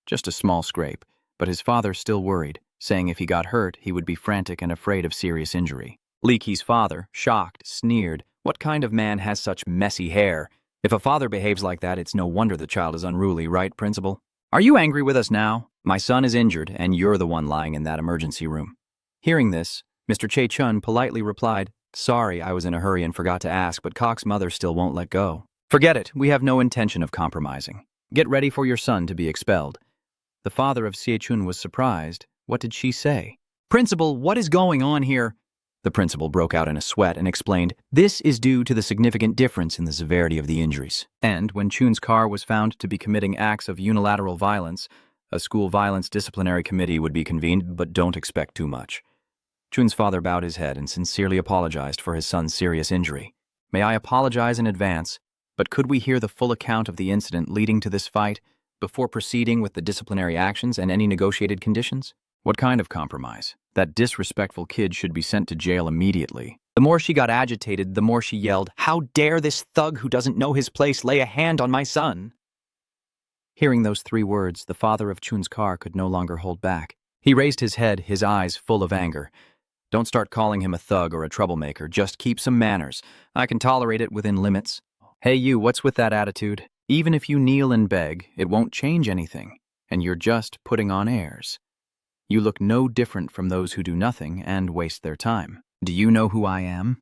Just a small scrape, but his father still worried, saying if he got hurt, he would be frantic and afraid of serious injury. Li Qi's father, shocked, sneered, "What kind of man has such messy hair? If a father behaves like that, it's no wonder the child is unruly, right, principal? Are you angry with us now? My son is injured, and you're the one lying in that emergency room." Hearing this, Mr. Che Chun politely replied, "Sorry, I was in a hurry and forgot to ask, but Cock's mother still won't let go." "Forget it, we have no intention of compromising. Get ready for your son to be expelled." The father of Xie Chun was surprised. What did she say? "Principal, what is going on here?" The principal broke out in a sweat and explained, "This is due to the significant difference in the severity of the injuries." And when Chun's car was found to be committing acts of unilateral violence, a school violence disciplinary committee would be convened, but don't expect too much. Chun's father bowed his head and sincerely apologized for his son's serious injury. "May I apologize in advance, but could we hear the full account of the incident leading to this fight before proceeding with the disciplinary actions and any negotiated conditions?" "What kind of compromise? That disrespectful kid should be sent to jail immediately." The more she got agitated, the more she yelled, "How dare this thug who doesn't know his place lay a hand on my son?" Hearing those 3 words, the father of Chun's car could no longer hold back. He raised his head, his eyes full of anger. "Don't start calling him a thug or a troublemaker. Just keep some manners. I can tolerate it within limits." "Hey you, what's with that attitude? Even if you kneel and beg, it won't change anything, and you're just putting on airs. You look no different from those who do nothing and waste their time. Do you know who I am?"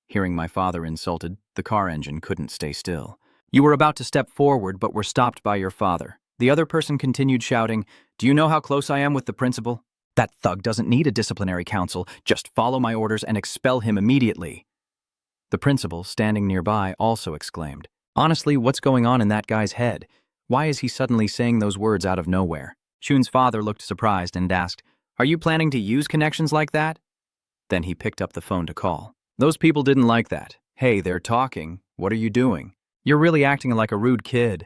Hearing my father insulted, the car engine couldn't stay still. "You were about to step forward, but were stopped by your father." The other person continued shouting, "Do you know how close I am with the principal? That thug doesn't need a disciplinary council. Just follow my orders and expel him immediately." The principal, standing nearby, also exclaimed, "Honestly, what's going on in that guy's head? Why is he suddenly saying those words out of nowhere?" Chun's father looked surprised and asked, "Are you planning to use connections like that?" Then he picked up the phone to call. "Those people didn't like that. Hey, they're talking. What are you doing? You're really acting like a rude kid."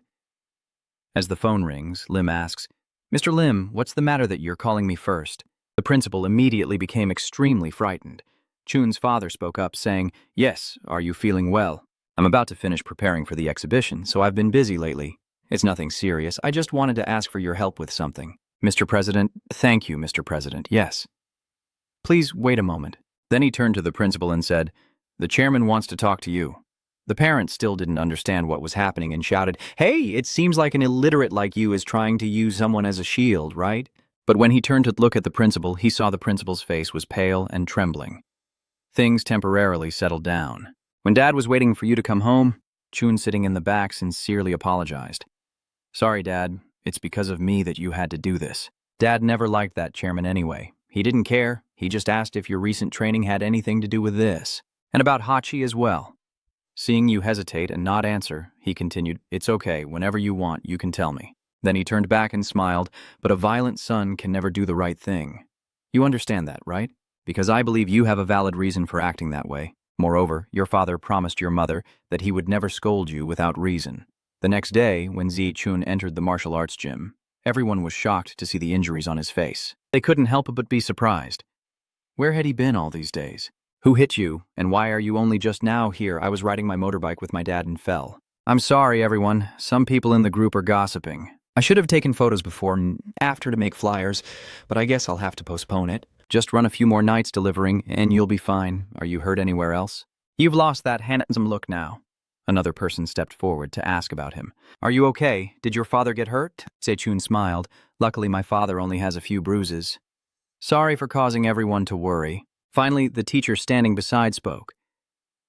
As the phone rings, Lim asks, "Mr. Lim, what's the matter that you're calling me first?" The principal immediately became extremely frightened. Chun's father spoke up, saying, "Yes, are you feeling well? I'm about to finish preparing for the exhibition, so I've been busy lately. It's nothing serious. I just wanted to ask for your help with something." "Mr. President, thank you, Mr. President, yes. Please wait a moment." Then he turned to the principal and said, "The chairman wants to talk to you." The parent still didn't understand what was happening and shouted, "Hey, it seems like an illiterate like you is trying to use someone as a shield, right?" But when he turned to look at the principal, he saw the principal's face was pale and trembling. Things temporarily settled down. When Dad was waiting for you to come home, Chun, sitting in the back, sincerely apologized. "Sorry, Dad. It's because of me that you had to do this. Dad never liked that chairman anyway. He didn't care. He just asked if your recent training had anything to do with this. And about Hachi as well." Seeing you hesitate and not answer, he continued, "It's okay. Whenever you want, you can tell me." Then he turned back and smiled, "But a violent son can never do the right thing. You understand that, right? Because I believe you have a valid reason for acting that way. Moreover, your father promised your mother that he would never scold you without reason." The next day, when Zi Chun entered the martial arts gym, everyone was shocked to see the injuries on his face. They couldn't help but be surprised. Where had he been all these days? "Who hit you, and why are you only just now here? I was riding my motorbike with my dad and fell." "I'm sorry, everyone. Some people in the group are gossiping. I should have taken photos before and after to make flyers, but I guess I'll have to postpone it. Just run a few more nights delivering, and you'll be fine. Are you hurt anywhere else?" "You've lost that handsome look now." Another person stepped forward to ask about him. "Are you okay? Did your father get hurt?" Sechun smiled. "Luckily, my father only has a few bruises." "Sorry for causing everyone to worry. Finally, the teacher standing beside spoke.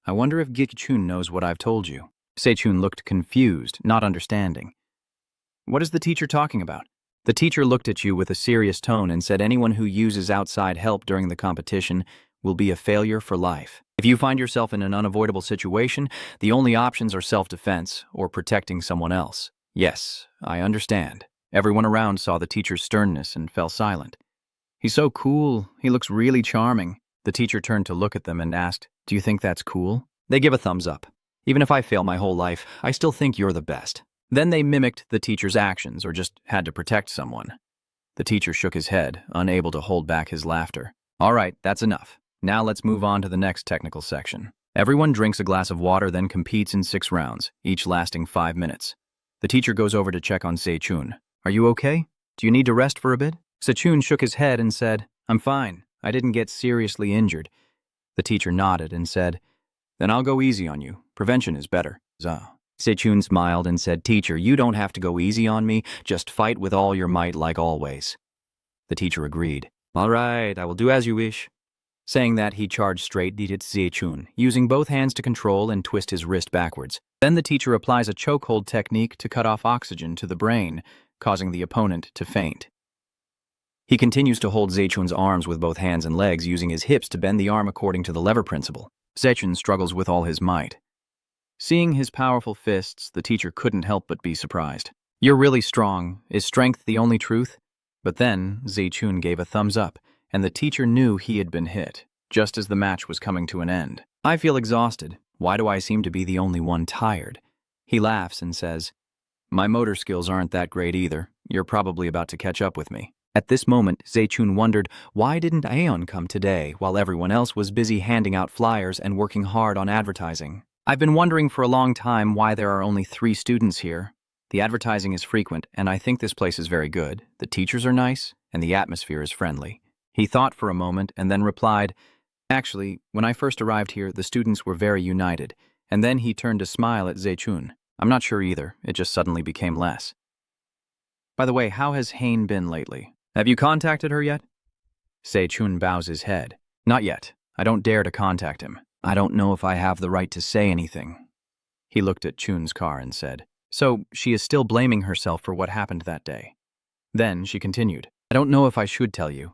I wonder if Gi-chun knows what I've told you. Se-chun looked confused, not understanding. What is the teacher talking about? The teacher looked at you with a serious tone and said anyone who uses outside help during the competition will be a failure for life. If you find yourself in an unavoidable situation, the only options are self-defense or protecting someone else. Yes, I understand. Everyone around saw the teacher's sternness and fell silent. He's so cool. He looks really charming. The teacher turned to look at them and asked, do you think that's cool? They give a thumbs up. Even if I fail my whole life, I still think you're the best. Then they mimicked the teacher's actions or just had to protect someone. The teacher shook his head, unable to hold back his laughter. All right, that's enough. Now let's move on to the next technical section. Everyone drinks a glass of water, then competes in 6 rounds, each lasting 5 minutes. The teacher goes over to check on Se-chun. Are you okay? Do you need to rest for a bit? Se-chun shook his head and said, I'm fine. I didn't get seriously injured. The teacher nodded and said, then I'll go easy on you. Prevention is better. Se-chun smiled and said, teacher, you don't have to go easy on me. Just fight with all your might like always. The teacher agreed. All right, I will do as you wish. Saying that, he charged straight at Se-chun, using both hands to control and twist his wrist backwards. Then the teacher applies a chokehold technique to cut off oxygen to the brain, causing the opponent to faint. He continues to hold Se-chun's arms with both hands and legs, using his hips to bend the arm according to the lever principle. Se-chun struggles with all his might. Seeing his powerful fists, the teacher couldn't help but be surprised. You're really strong. Is strength the only truth? But then, Se-chun gave a thumbs up, and the teacher knew he had been hit, just as the match was coming to an end. I feel exhausted. Why do I seem to be the only one tired? He laughs and says, my motor skills aren't that great either. You're probably about to catch up with me. At this moment, Se-chun wondered, why didn't Aeon come today while everyone else was busy handing out flyers and working hard on advertising? I've been wondering for a long time why there are only 3 students here. The advertising is frequent, and I think this place is very good. The teachers are nice, and the atmosphere is friendly. He thought for a moment and then replied, actually, when I first arrived here, the students were very united. And then he turned to smile at Se-chun. I'm not sure either. It just suddenly became less. By the way, how has Hain been lately? Have you contacted her yet? Se-chun bows his head. Not yet. I don't dare to contact him. I don't know if I have the right to say anything. He looked at Chun's car and said, so she is still blaming herself for what happened that day. Then she continued, I don't know if I should tell you.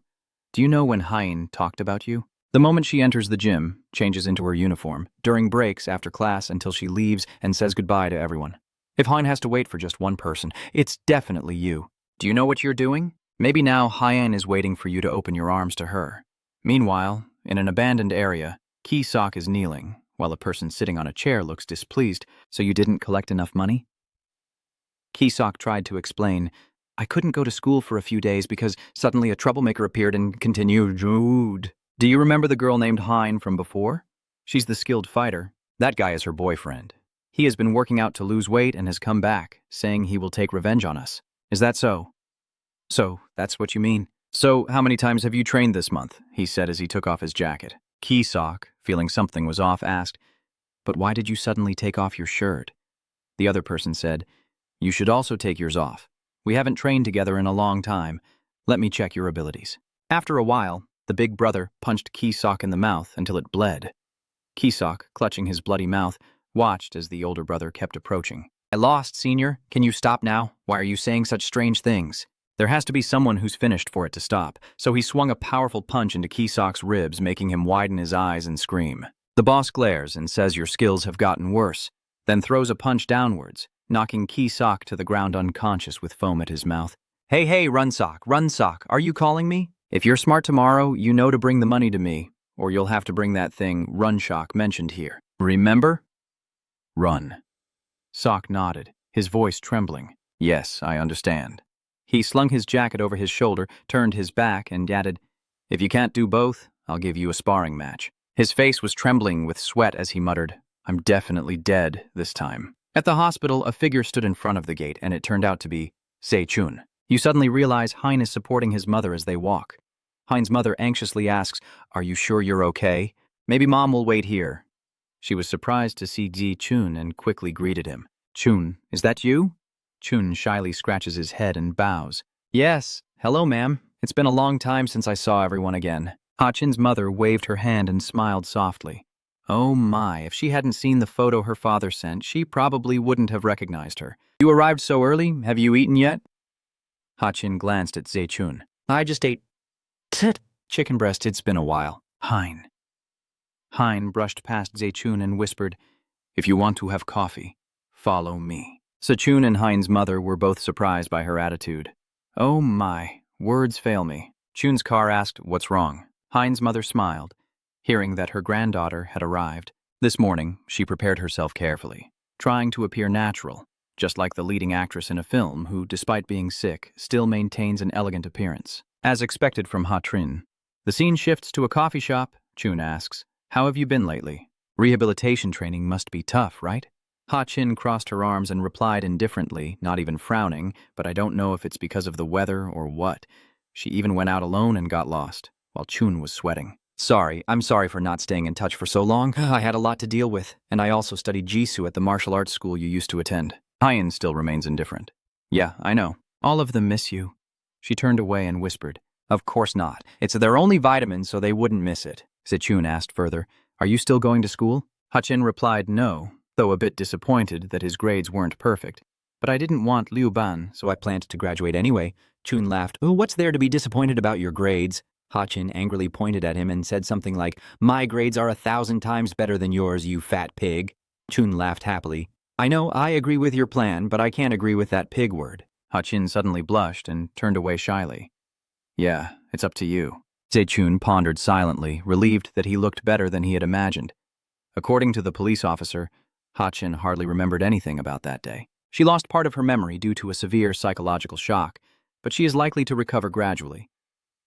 Do you know when Hain talked about you? The moment she enters the gym, changes into her uniform, during breaks after class until she leaves and says goodbye to everyone. If Hain has to wait for just one person, it's definitely you. Do you know what you're doing? Maybe now Hain is waiting for you to open your arms to her. Meanwhile, in an abandoned area, Ki-sok is kneeling, while a person sitting on a chair looks displeased. So you didn't collect enough money? Ki-sok tried to explain, I couldn't go to school for a few days because suddenly a troublemaker appeared and continued, Jude. Do you remember the girl named Hain from before? She's the skilled fighter. That guy is her boyfriend. He has been working out to lose weight and has come back, saying he will take revenge on us. Is that so? So, that's what you mean. So, how many times have you trained this month? He said as he took off his jacket. Ki-sok, feeling something was off, asked, but why did you suddenly take off your shirt? The other person said, you should also take yours off. We haven't trained together in a long time. Let me check your abilities. After a while, the big brother punched Ki-sok in the mouth until it bled. Ki-sok, clutching his bloody mouth, watched as the older brother kept approaching. I lost, senior. Can you stop now? Why are you saying such strange things? There has to be someone who's finished for it to stop, so he swung a powerful punch into Ki-sok's ribs, making him widen his eyes and scream. The boss glares and says your skills have gotten worse, then throws a punch downwards, knocking Ki-sok to the ground unconscious with foam at his mouth. Hey, Run-sok, are you calling me? If you're smart tomorrow, you know to bring the money to me, or you'll have to bring that thing Run-sok mentioned here. Remember? Run. Sok nodded, his voice trembling. Yes, I understand. He slung his jacket over his shoulder, turned his back, and added, if you can't do both, I'll give you a sparring match. His face was trembling with sweat as he muttered, I'm definitely dead this time. At the hospital, a figure stood in front of the gate, and it turned out to be Se-chun. You suddenly realize Hain is supporting his mother as they walk. Hain's mother anxiously asks, are you sure you're okay? Maybe Mom will wait here. She was surprised to see Ji-chun and quickly greeted him. Chun, is that you? Chun shyly scratches his head and bows. Yes. Hello, ma'am. It's been a long time since I saw everyone again. Ha-chin's mother waved her hand and smiled softly. Oh my, if she hadn't seen the photo her father sent, she probably wouldn't have recognized her. You arrived so early, have you eaten yet? Ha-chin glanced at Zechun. I just ate. Tit. Chicken breast, it's been a while. Hein. Hein brushed past Zechun and whispered, If you want to have coffee, follow me. Zechun and Hein's mother were both surprised by her attitude. Oh my, words fail me. Chun's car asked, What's wrong? Hein's mother smiled, hearing that her granddaughter had arrived. This morning, she prepared herself carefully, trying to appear natural, just like the leading actress in a film who, despite being sick, still maintains an elegant appearance. As expected from Ha-trin, the scene shifts to a coffee shop. Chun asks, How have you been lately? Rehabilitation training must be tough, right? Ha-chin crossed her arms and replied indifferently, not even frowning, but I don't know if it's because of the weather or what. She even went out alone and got lost, while Chun was sweating. I'm sorry for not staying in touch for so long. I had a lot to deal with, and I also studied Jisoo at the martial arts school you used to attend. Hein still remains indifferent. Yeah, I know. All of them miss you. She turned away and whispered. Of course not. It's their only vitamin, so they wouldn't miss it. Zechun asked further, Are you still going to school? Ha-chin replied no, though a bit disappointed that his grades weren't perfect. But I didn't want Liu Ban, So I planned to graduate anyway. Chun laughed. Oh, what's there to be disappointed about your grades? Ha-chin angrily pointed at him and said something like, My grades are 1,000 times better than yours, you fat pig. Chun laughed happily. I know, I agree with your plan, but I can't agree with that pig word. Ha-chin suddenly blushed and turned away shyly. Yeah, it's up to you. Zechun pondered silently, relieved that he looked better than he had imagined. According to the police officer, Ha-chin hardly remembered anything about that day. She lost part of her memory due to a severe psychological shock, but she is likely to recover gradually.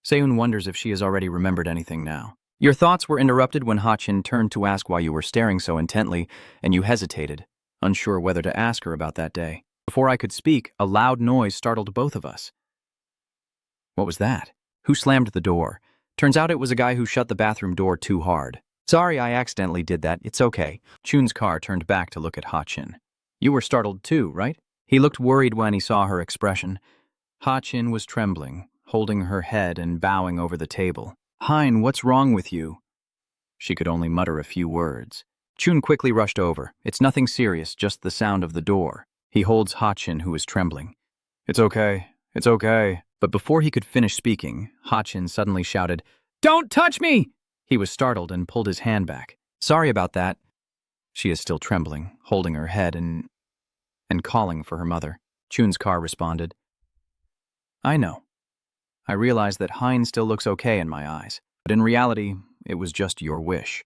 Seun wonders if she has already remembered anything now. Your thoughts were interrupted when Ha-chin turned to ask why you were staring so intently, and you hesitated, unsure whether to ask her about that day. Before I could speak, a loud noise startled both of us. What was that? Who slammed the door? Turns out it was a guy who shut the bathroom door too hard. Sorry, I accidentally did that. It's okay. Chun's car turned back to look at Ha-chin. You were startled too, right? He looked worried when he saw her expression. Ha-chin was trembling, holding her head and bowing over the table. Hein, what's wrong with you? She could only mutter a few words. Chun quickly rushed over. It's nothing serious, just the sound of the door. He holds Ha-chin, who is trembling. It's okay. It's okay. But before he could finish speaking, Ha-chin suddenly shouted, Don't touch me! He was startled and pulled his hand back. Sorry about that. She is still trembling, holding her head and calling for her mother. Chun's car responded. I know. I realize that Hein still looks okay in my eyes, but in reality, it was just your wish.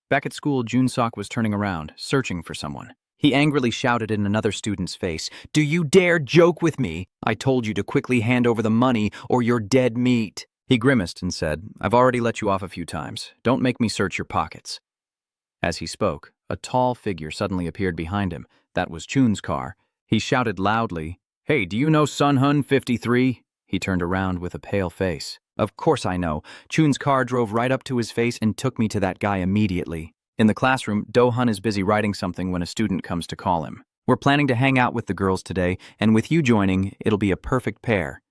Back at school, Junsok was turning around, searching for someone. He angrily shouted in another student's face, Do you dare joke with me? I told you to quickly hand over the money or you're dead meat. He grimaced and said, I've already let you off a few times. Don't make me search your pockets. As he spoke, a tall figure suddenly appeared behind him. That was Chun's car. He shouted loudly, Hey, do you know Sunhun 53? He turned around with a pale face. Of course I know. Chun's car drove right up to his face and took me to that guy immediately. In the classroom, Do-hun is busy writing something when a student comes to call him. We're planning to hang out with the girls today, and with you joining, it'll be a perfect pair.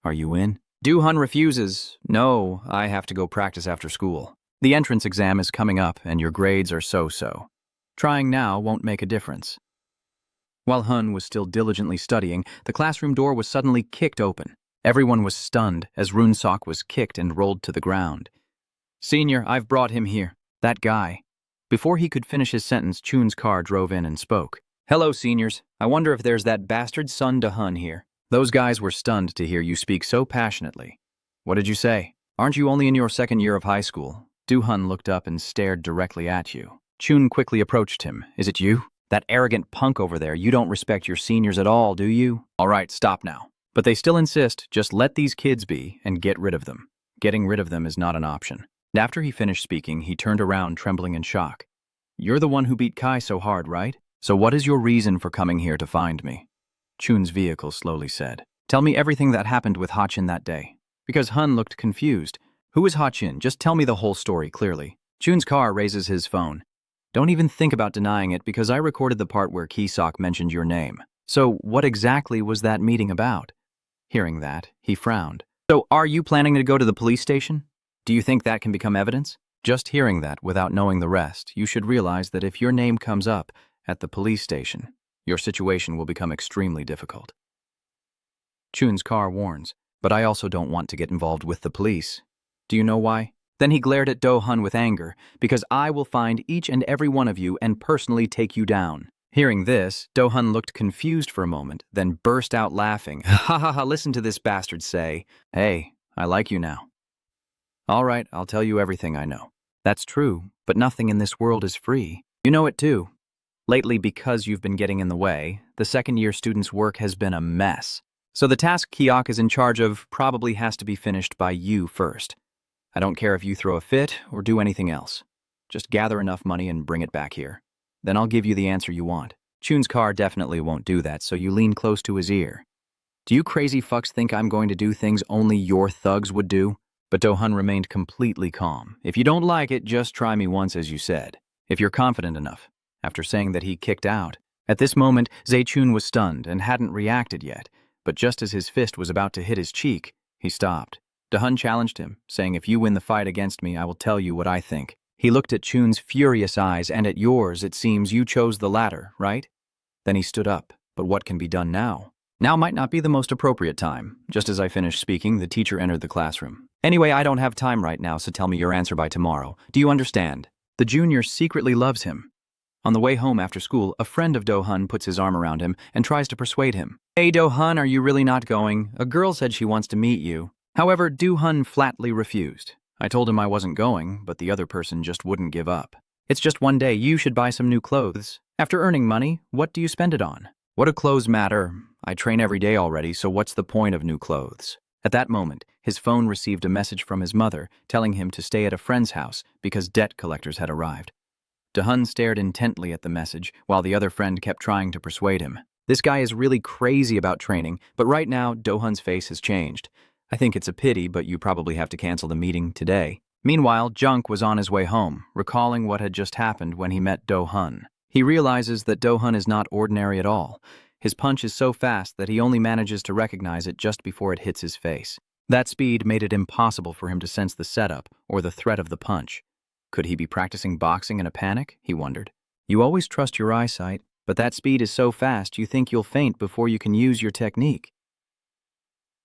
Are you in? Do-hun refuses. No, I have to go practice after school. The entrance exam is coming up, and your grades are so-so. Trying now won't make a difference. While Hun was still diligently studying, the classroom door was suddenly kicked open. Everyone was stunned as Runsok was kicked and rolled to the ground. Senior, I've brought him here. That guy. Before he could finish his sentence, Chun's car drove in and spoke. Hello, seniors. I wonder if there's that bastard son Do-hun here. Those guys were stunned to hear you speak so passionately. What did you say? Aren't you only in your second year of high school? Do-hun looked up and stared directly at you. Chun quickly approached him. Is it you? That arrogant punk over there. You don't respect your seniors at all, do you? All right, stop now. But they still insist, just let these kids be and get rid of them. Getting rid of them is not an option. After he finished speaking, he turned around, trembling in shock. You're the one who beat Kai so hard, right? So what is your reason for coming here to find me? Chun's vehicle slowly said. Tell me everything that happened with Ha-chin that day. Because Hun looked confused. Who is Ha-chin? Just tell me the whole story clearly. Chun's car raises his phone. Don't even think about denying it because I recorded the part where Ki-sok mentioned your name. So what exactly was that meeting about? Hearing that, he frowned. So are you planning to go to the police station? Do you think that can become evidence? Just hearing that without knowing the rest, you should realize that if your name comes up at the police station, your situation will become extremely difficult. Chun's car warns, but I also don't want to get involved with the police. Do you know why? Then he glared at Do-hun with anger, because I will find each and every one of you and personally take you down. Hearing this, Do-hun looked confused for a moment, then burst out laughing. Ha ha ha, listen to this bastard say, "Hey, I like you now." All right, I'll tell you everything I know. That's true, but nothing in this world is free. You know it too. Lately, because you've been getting in the way, the second-year students' work has been a mess. So the task Kyok is in charge of probably has to be finished by you first. I don't care if you throw a fit or do anything else. Just gather enough money and bring it back here. Then I'll give you the answer you want. Chun's car definitely won't do that, so you lean close to his ear. Do you crazy fucks think I'm going to do things only your thugs would do? But Do-hun remained completely calm. If you don't like it, just try me once, as you said. If you're confident enough. After saying that he kicked out. At this moment, Zae-chun was stunned and hadn't reacted yet, but just as his fist was about to hit his cheek, he stopped. Do-hun challenged him, saying, "If you win the fight against me, I will tell you what I think." He looked at Chun's furious eyes, and at yours, it seems you chose the latter, right? Then he stood up. But what can be done now? Now might not be the most appropriate time. Just as I finished speaking, the teacher entered the classroom. Anyway, I don't have time right now, so tell me your answer by tomorrow. Do you understand? The junior secretly loves him. On the way home after school, a friend of Do-hun puts his arm around him and tries to persuade him. "Hey, Do-hun, are you really not going? A girl said she wants to meet you." However, Do-hun flatly refused. I told him I wasn't going, but the other person just wouldn't give up. "It's just one day, you should buy some new clothes. After earning money, what do you spend it on?" "What do clothes matter? I train every day already, so what's the point of new clothes?" At that moment, his phone received a message from his mother telling him to stay at a friend's house because debt collectors had arrived. Do-hun stared intently at the message while the other friend kept trying to persuade him. This guy is really crazy about training, but right now, Do-hun's face has changed. "I think it's a pity, but you probably have to cancel the meeting today." Meanwhile, Junk was on his way home, recalling what had just happened when he met Do-hun. He realizes that Do-hun is not ordinary at all. His punch is so fast that he only manages to recognize it just before it hits his face. That speed made it impossible for him to sense the setup or the threat of the punch. Could he be practicing boxing in a panic? He wondered. You always trust your eyesight, but that speed is so fast you think you'll faint before you can use your technique.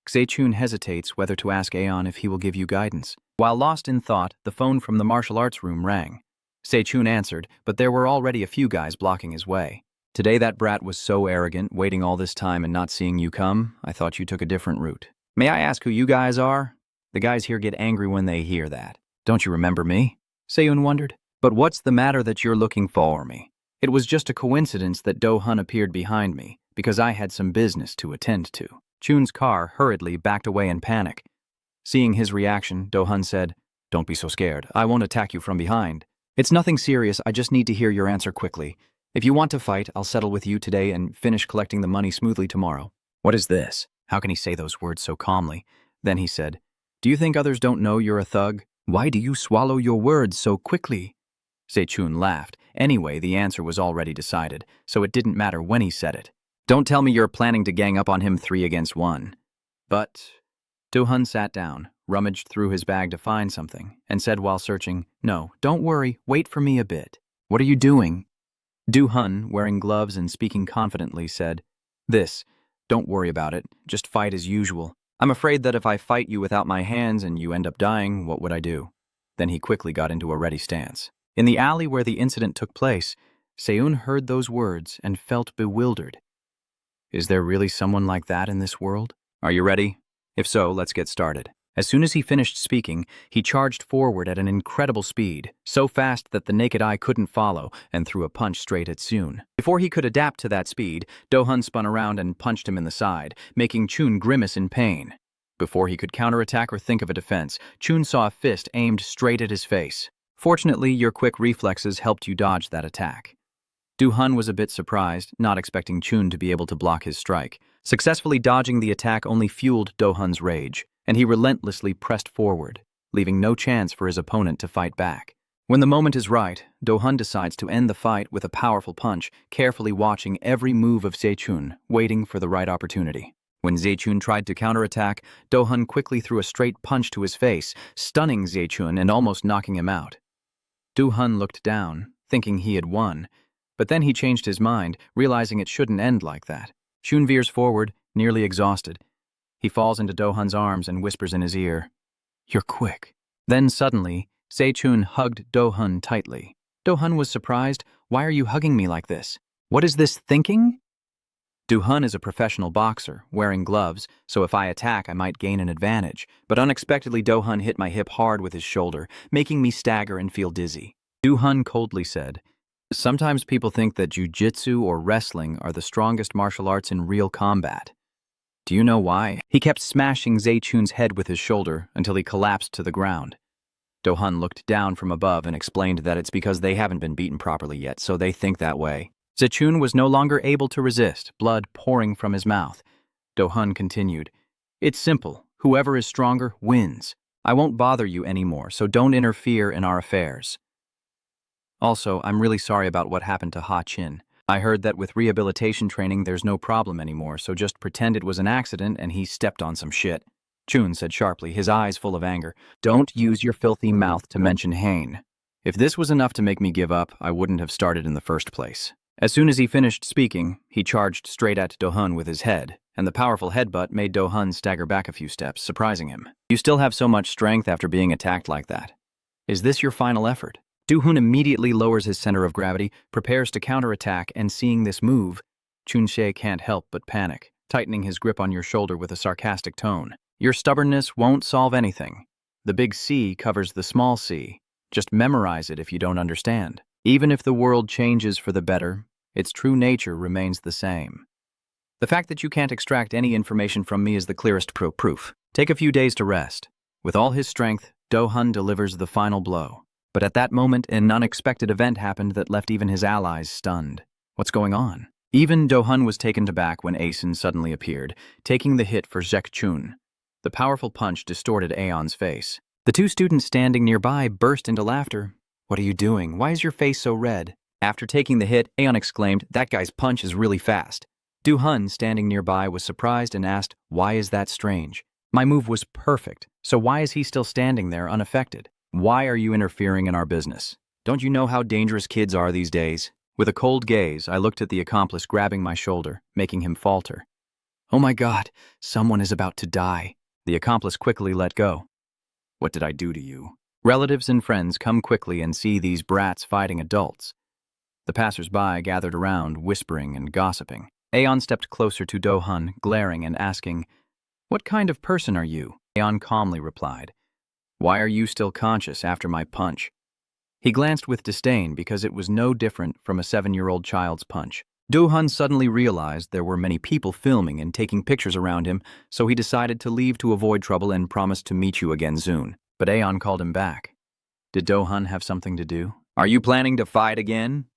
Zae-chun hesitates whether to ask Aeon if he will give you guidance. While lost in thought, the phone from the martial arts room rang. Zae-chun answered, but there were already a few guys blocking his way. "Today that brat was so arrogant, waiting all this time and not seeing you come. I thought you took a different route. May I ask who you guys are? The guys here get angry when they hear that." "Don't you remember me?" Seun wondered. "But what's the matter that you're looking for me? It was just a coincidence that Do-hun appeared behind me, because I had some business to attend to." Chun's car hurriedly backed away in panic. Seeing his reaction, Do-hun said, "Don't be so scared. I won't attack you from behind. It's nothing serious, I just need to hear your answer quickly. If you want to fight, I'll settle with you today and finish collecting the money smoothly tomorrow." What is this? How can he say those words so calmly? Then he said, "Do you think others don't know you're a thug? Why do you swallow your words so quickly?" Zae-chun laughed. Anyway, the answer was already decided, so it didn't matter when he said it. "Don't tell me you're planning to gang up on him 3 against 1. But... Do-hun sat down, rummaged through his bag to find something, and said while searching, "No, don't worry, wait for me a bit." "What are you doing?" Do-hun, wearing gloves and speaking confidently, said, "This. Don't worry about it, just fight as usual. I'm afraid that if I fight you without my hands and you end up dying, what would I do?" Then he quickly got into a ready stance. In the alley where the incident took place, Seun heard those words and felt bewildered. Is there really someone like that in this world? Are you ready? If so, let's get started. As soon as he finished speaking, he charged forward at an incredible speed, so fast that the naked eye couldn't follow, and threw a punch straight at Seun. Before he could adapt to that speed, Do-hun spun around and punched him in the side, making Chun grimace in pain. Before he could counterattack or think of a defense, Chun saw a fist aimed straight at his face. Fortunately, your quick reflexes helped you dodge that attack. Do-hun was a bit surprised, not expecting Chun to be able to block his strike. Successfully dodging the attack only fueled Do-hun's rage, and he relentlessly pressed forward, leaving no chance for his opponent to fight back. When the moment is right, Do-hun decides to end the fight with a powerful punch, carefully watching every move of Zae-chun, waiting for the right opportunity. When Zechun tried to counterattack, Do-hun quickly threw a straight punch to his face, stunning Zechun and almost knocking him out. Do-hun looked down, thinking he had won, but then he changed his mind, realizing it shouldn't end like that. Chun veers forward, nearly exhausted. He falls into Do-hun's arms and whispers in his ear, "You're quick." Then suddenly, Zechun hugged Do-hun tightly. Do-hun was surprised. "Why are you hugging me like this? What is this thinking?" Do-hun is a professional boxer, wearing gloves, so if I attack I might gain an advantage, but unexpectedly Do-hun hit my hip hard with his shoulder, making me stagger and feel dizzy. Do-hun coldly said, "Sometimes people think that jiu-jitsu or wrestling are the strongest martial arts in real combat. Do you know why?" He kept smashing Zechun's head with his shoulder until he collapsed to the ground. Do-hun looked down from above and explained that it's because they haven't been beaten properly yet, so they think that way. Zechun was no longer able to resist, blood pouring from his mouth. Do-hun continued, "It's simple. Whoever is stronger wins. I won't bother you anymore, so don't interfere in our affairs. Also, I'm really sorry about what happened to Ha-chin. I heard that with rehabilitation training there's no problem anymore, so just pretend it was an accident and he stepped on some shit." Chun said sharply, his eyes full of anger, "Don't use your filthy mouth to mention Hain. If this was enough to make me give up, I wouldn't have started in the first place." As soon as he finished speaking, he charged straight at Do-hun with his head, and the powerful headbutt made Do-hun stagger back a few steps, surprising him. "You still have so much strength after being attacked like that. Is this your final effort?" Do-hun immediately lowers his center of gravity, prepares to counterattack, and seeing this move, Chun-se can't help but panic, tightening his grip on your shoulder with a sarcastic tone. "Your stubbornness won't solve anything. The big C covers the small c. Just memorize it if you don't understand. Even if the world changes for the better, its true nature remains the same. The fact that you can't extract any information from me is the clearest proof. Take a few days to rest." With all his strength, Do-hun delivers the final blow. But at that moment, an unexpected event happened that left even his allies stunned. What's going on? Even Do-hun was taken aback when Aeson suddenly appeared, taking the hit for Zechun. The powerful punch distorted Aeon's face. The two students standing nearby burst into laughter. "What are you doing? Why is your face so red?" After taking the hit, Aeon exclaimed, "That guy's punch is really fast." Do-hun, standing nearby, was surprised and asked, "Why is that strange?" "My move was perfect, so why is he still standing there unaffected? Why are you interfering in our business? Don't you know how dangerous kids are these days?" With a cold gaze, I looked at the accomplice grabbing my shoulder, making him falter. "Oh my God, someone is about to die." The accomplice quickly let go. "What did I do to you?" Relatives and friends come quickly and see these brats fighting adults. The passers-by gathered around, whispering and gossiping. Aeon stepped closer to Do-hun, glaring and asking, "What kind of person are you?" Aeon calmly replied, "Why are you still conscious after my punch?" He glanced with disdain because it was no different from a 7-year-old child's punch. Do-hun suddenly realized there were many people filming and taking pictures around him, so he decided to leave to avoid trouble and promised to meet you again soon. But Aeon called him back. Did Do-hun have something to do? "Are you planning to fight again?"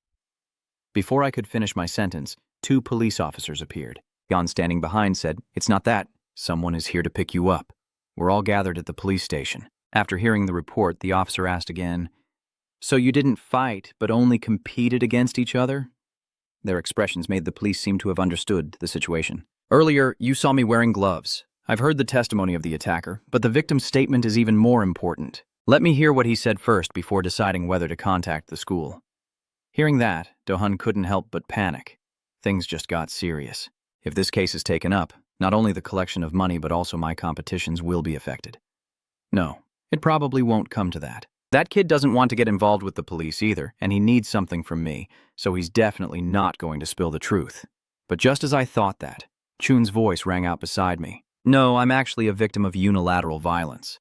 Before I could finish my sentence, 2 police officers appeared. Aeon, standing behind, said, "It's not that. Someone is here to pick you up." We're all gathered at the police station. After hearing the report, the officer asked again, "So you didn't fight, but only competed against each other?" Their expressions made the police seem to have understood the situation. "Earlier, you saw me wearing gloves. I've heard the testimony of the attacker, but the victim's statement is even more important. Let me hear what he said first before deciding whether to contact the school." Hearing that, Do-hun couldn't help but panic. Things just got serious. If this case is taken up, not only the collection of money but also my competitions will be affected. No, it probably won't come to that. That kid doesn't want to get involved with the police either, and he needs something from me, so he's definitely not going to spill the truth. But just as I thought that, Chun's voice rang out beside me. "No, I'm actually a victim of unilateral violence."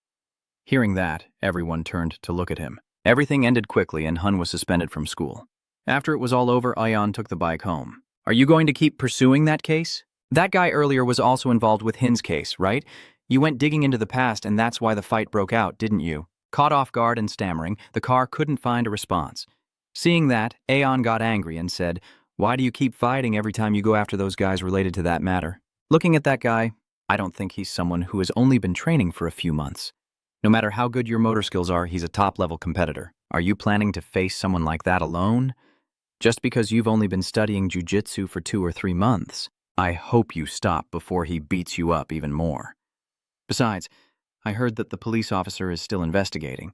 Hearing that, everyone turned to look at him. Everything ended quickly and Hun was suspended from school. After it was all over, Aeon took the bike home. "Are you going to keep pursuing that case? That guy earlier was also involved with Hin's case, right? You went digging into the past and that's why the fight broke out, didn't you?" Caught off guard and stammering, the car couldn't find a response. Seeing that, Aeon got angry and said, "Why do you keep fighting every time you go after those guys related to that matter?" Looking at that guy, I don't think he's someone who has only been training for a few months. No matter how good your motor skills are, he's a top-level competitor. Are you planning to face someone like that alone? Just because you've only been studying jiu-jitsu for 2 or 3 months? I hope you stop before he beats you up even more. Besides, I heard that the police officer is still investigating,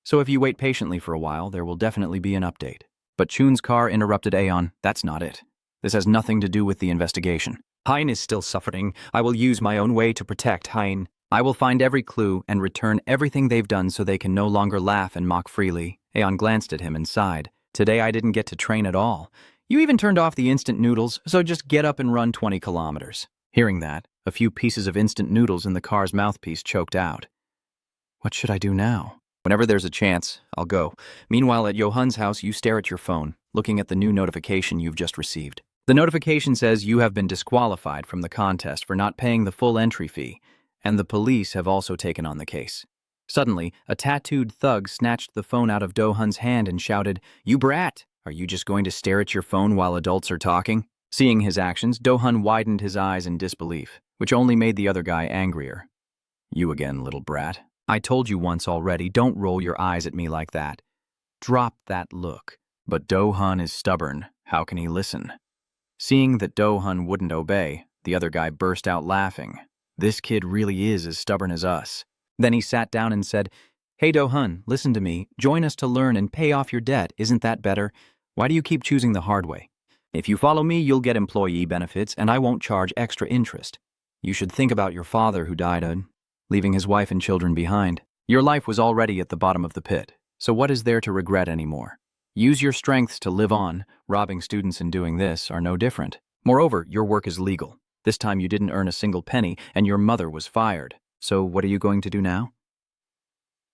so if you wait patiently for a while, there will definitely be an update. But Chun's car interrupted Aeon. That's not it. This has nothing to do with the investigation. Hein is still suffering. I will use my own way to protect Hein. I will find every clue and return everything they've done so they can no longer laugh and mock freely. Aeon glanced at him and sighed. Today I didn't get to train at all. You even turned off the instant noodles, so just get up and run 20 kilometers. Hearing that, a few pieces of instant noodles in the car's mouthpiece choked out. What should I do now? Whenever there's a chance, I'll go. Meanwhile, at Johan's house, you stare at your phone, looking at the new notification you've just received. The notification says you have been disqualified from the contest for not paying the full entry fee, and the police have also taken on the case. Suddenly, a tattooed thug snatched the phone out of Do-hun's hand and shouted, "You brat! Are you just going to stare at your phone while adults are talking?" Seeing his actions, Do-hun widened his eyes in disbelief, which only made the other guy angrier. "You again, little brat. I told you once already, don't roll your eyes at me like that. Drop that look." But Do-hun is stubborn. How can he listen? Seeing that Do-hun wouldn't obey, the other guy burst out laughing. This kid really is as stubborn as us. Then he sat down and said, "Hey Do-hun, listen to me. Join us to learn and pay off your debt. Isn't that better? Why do you keep choosing the hard way? If you follow me, you'll get employee benefits, and I won't charge extra interest. You should think about your father who died, leaving his wife and children behind. Your life was already at the bottom of the pit, so what is there to regret anymore? Use your strengths to live on. Robbing students and doing this are no different. Moreover, your work is legal. This time you didn't earn a single penny, and your mother was fired. So what are you going to do now?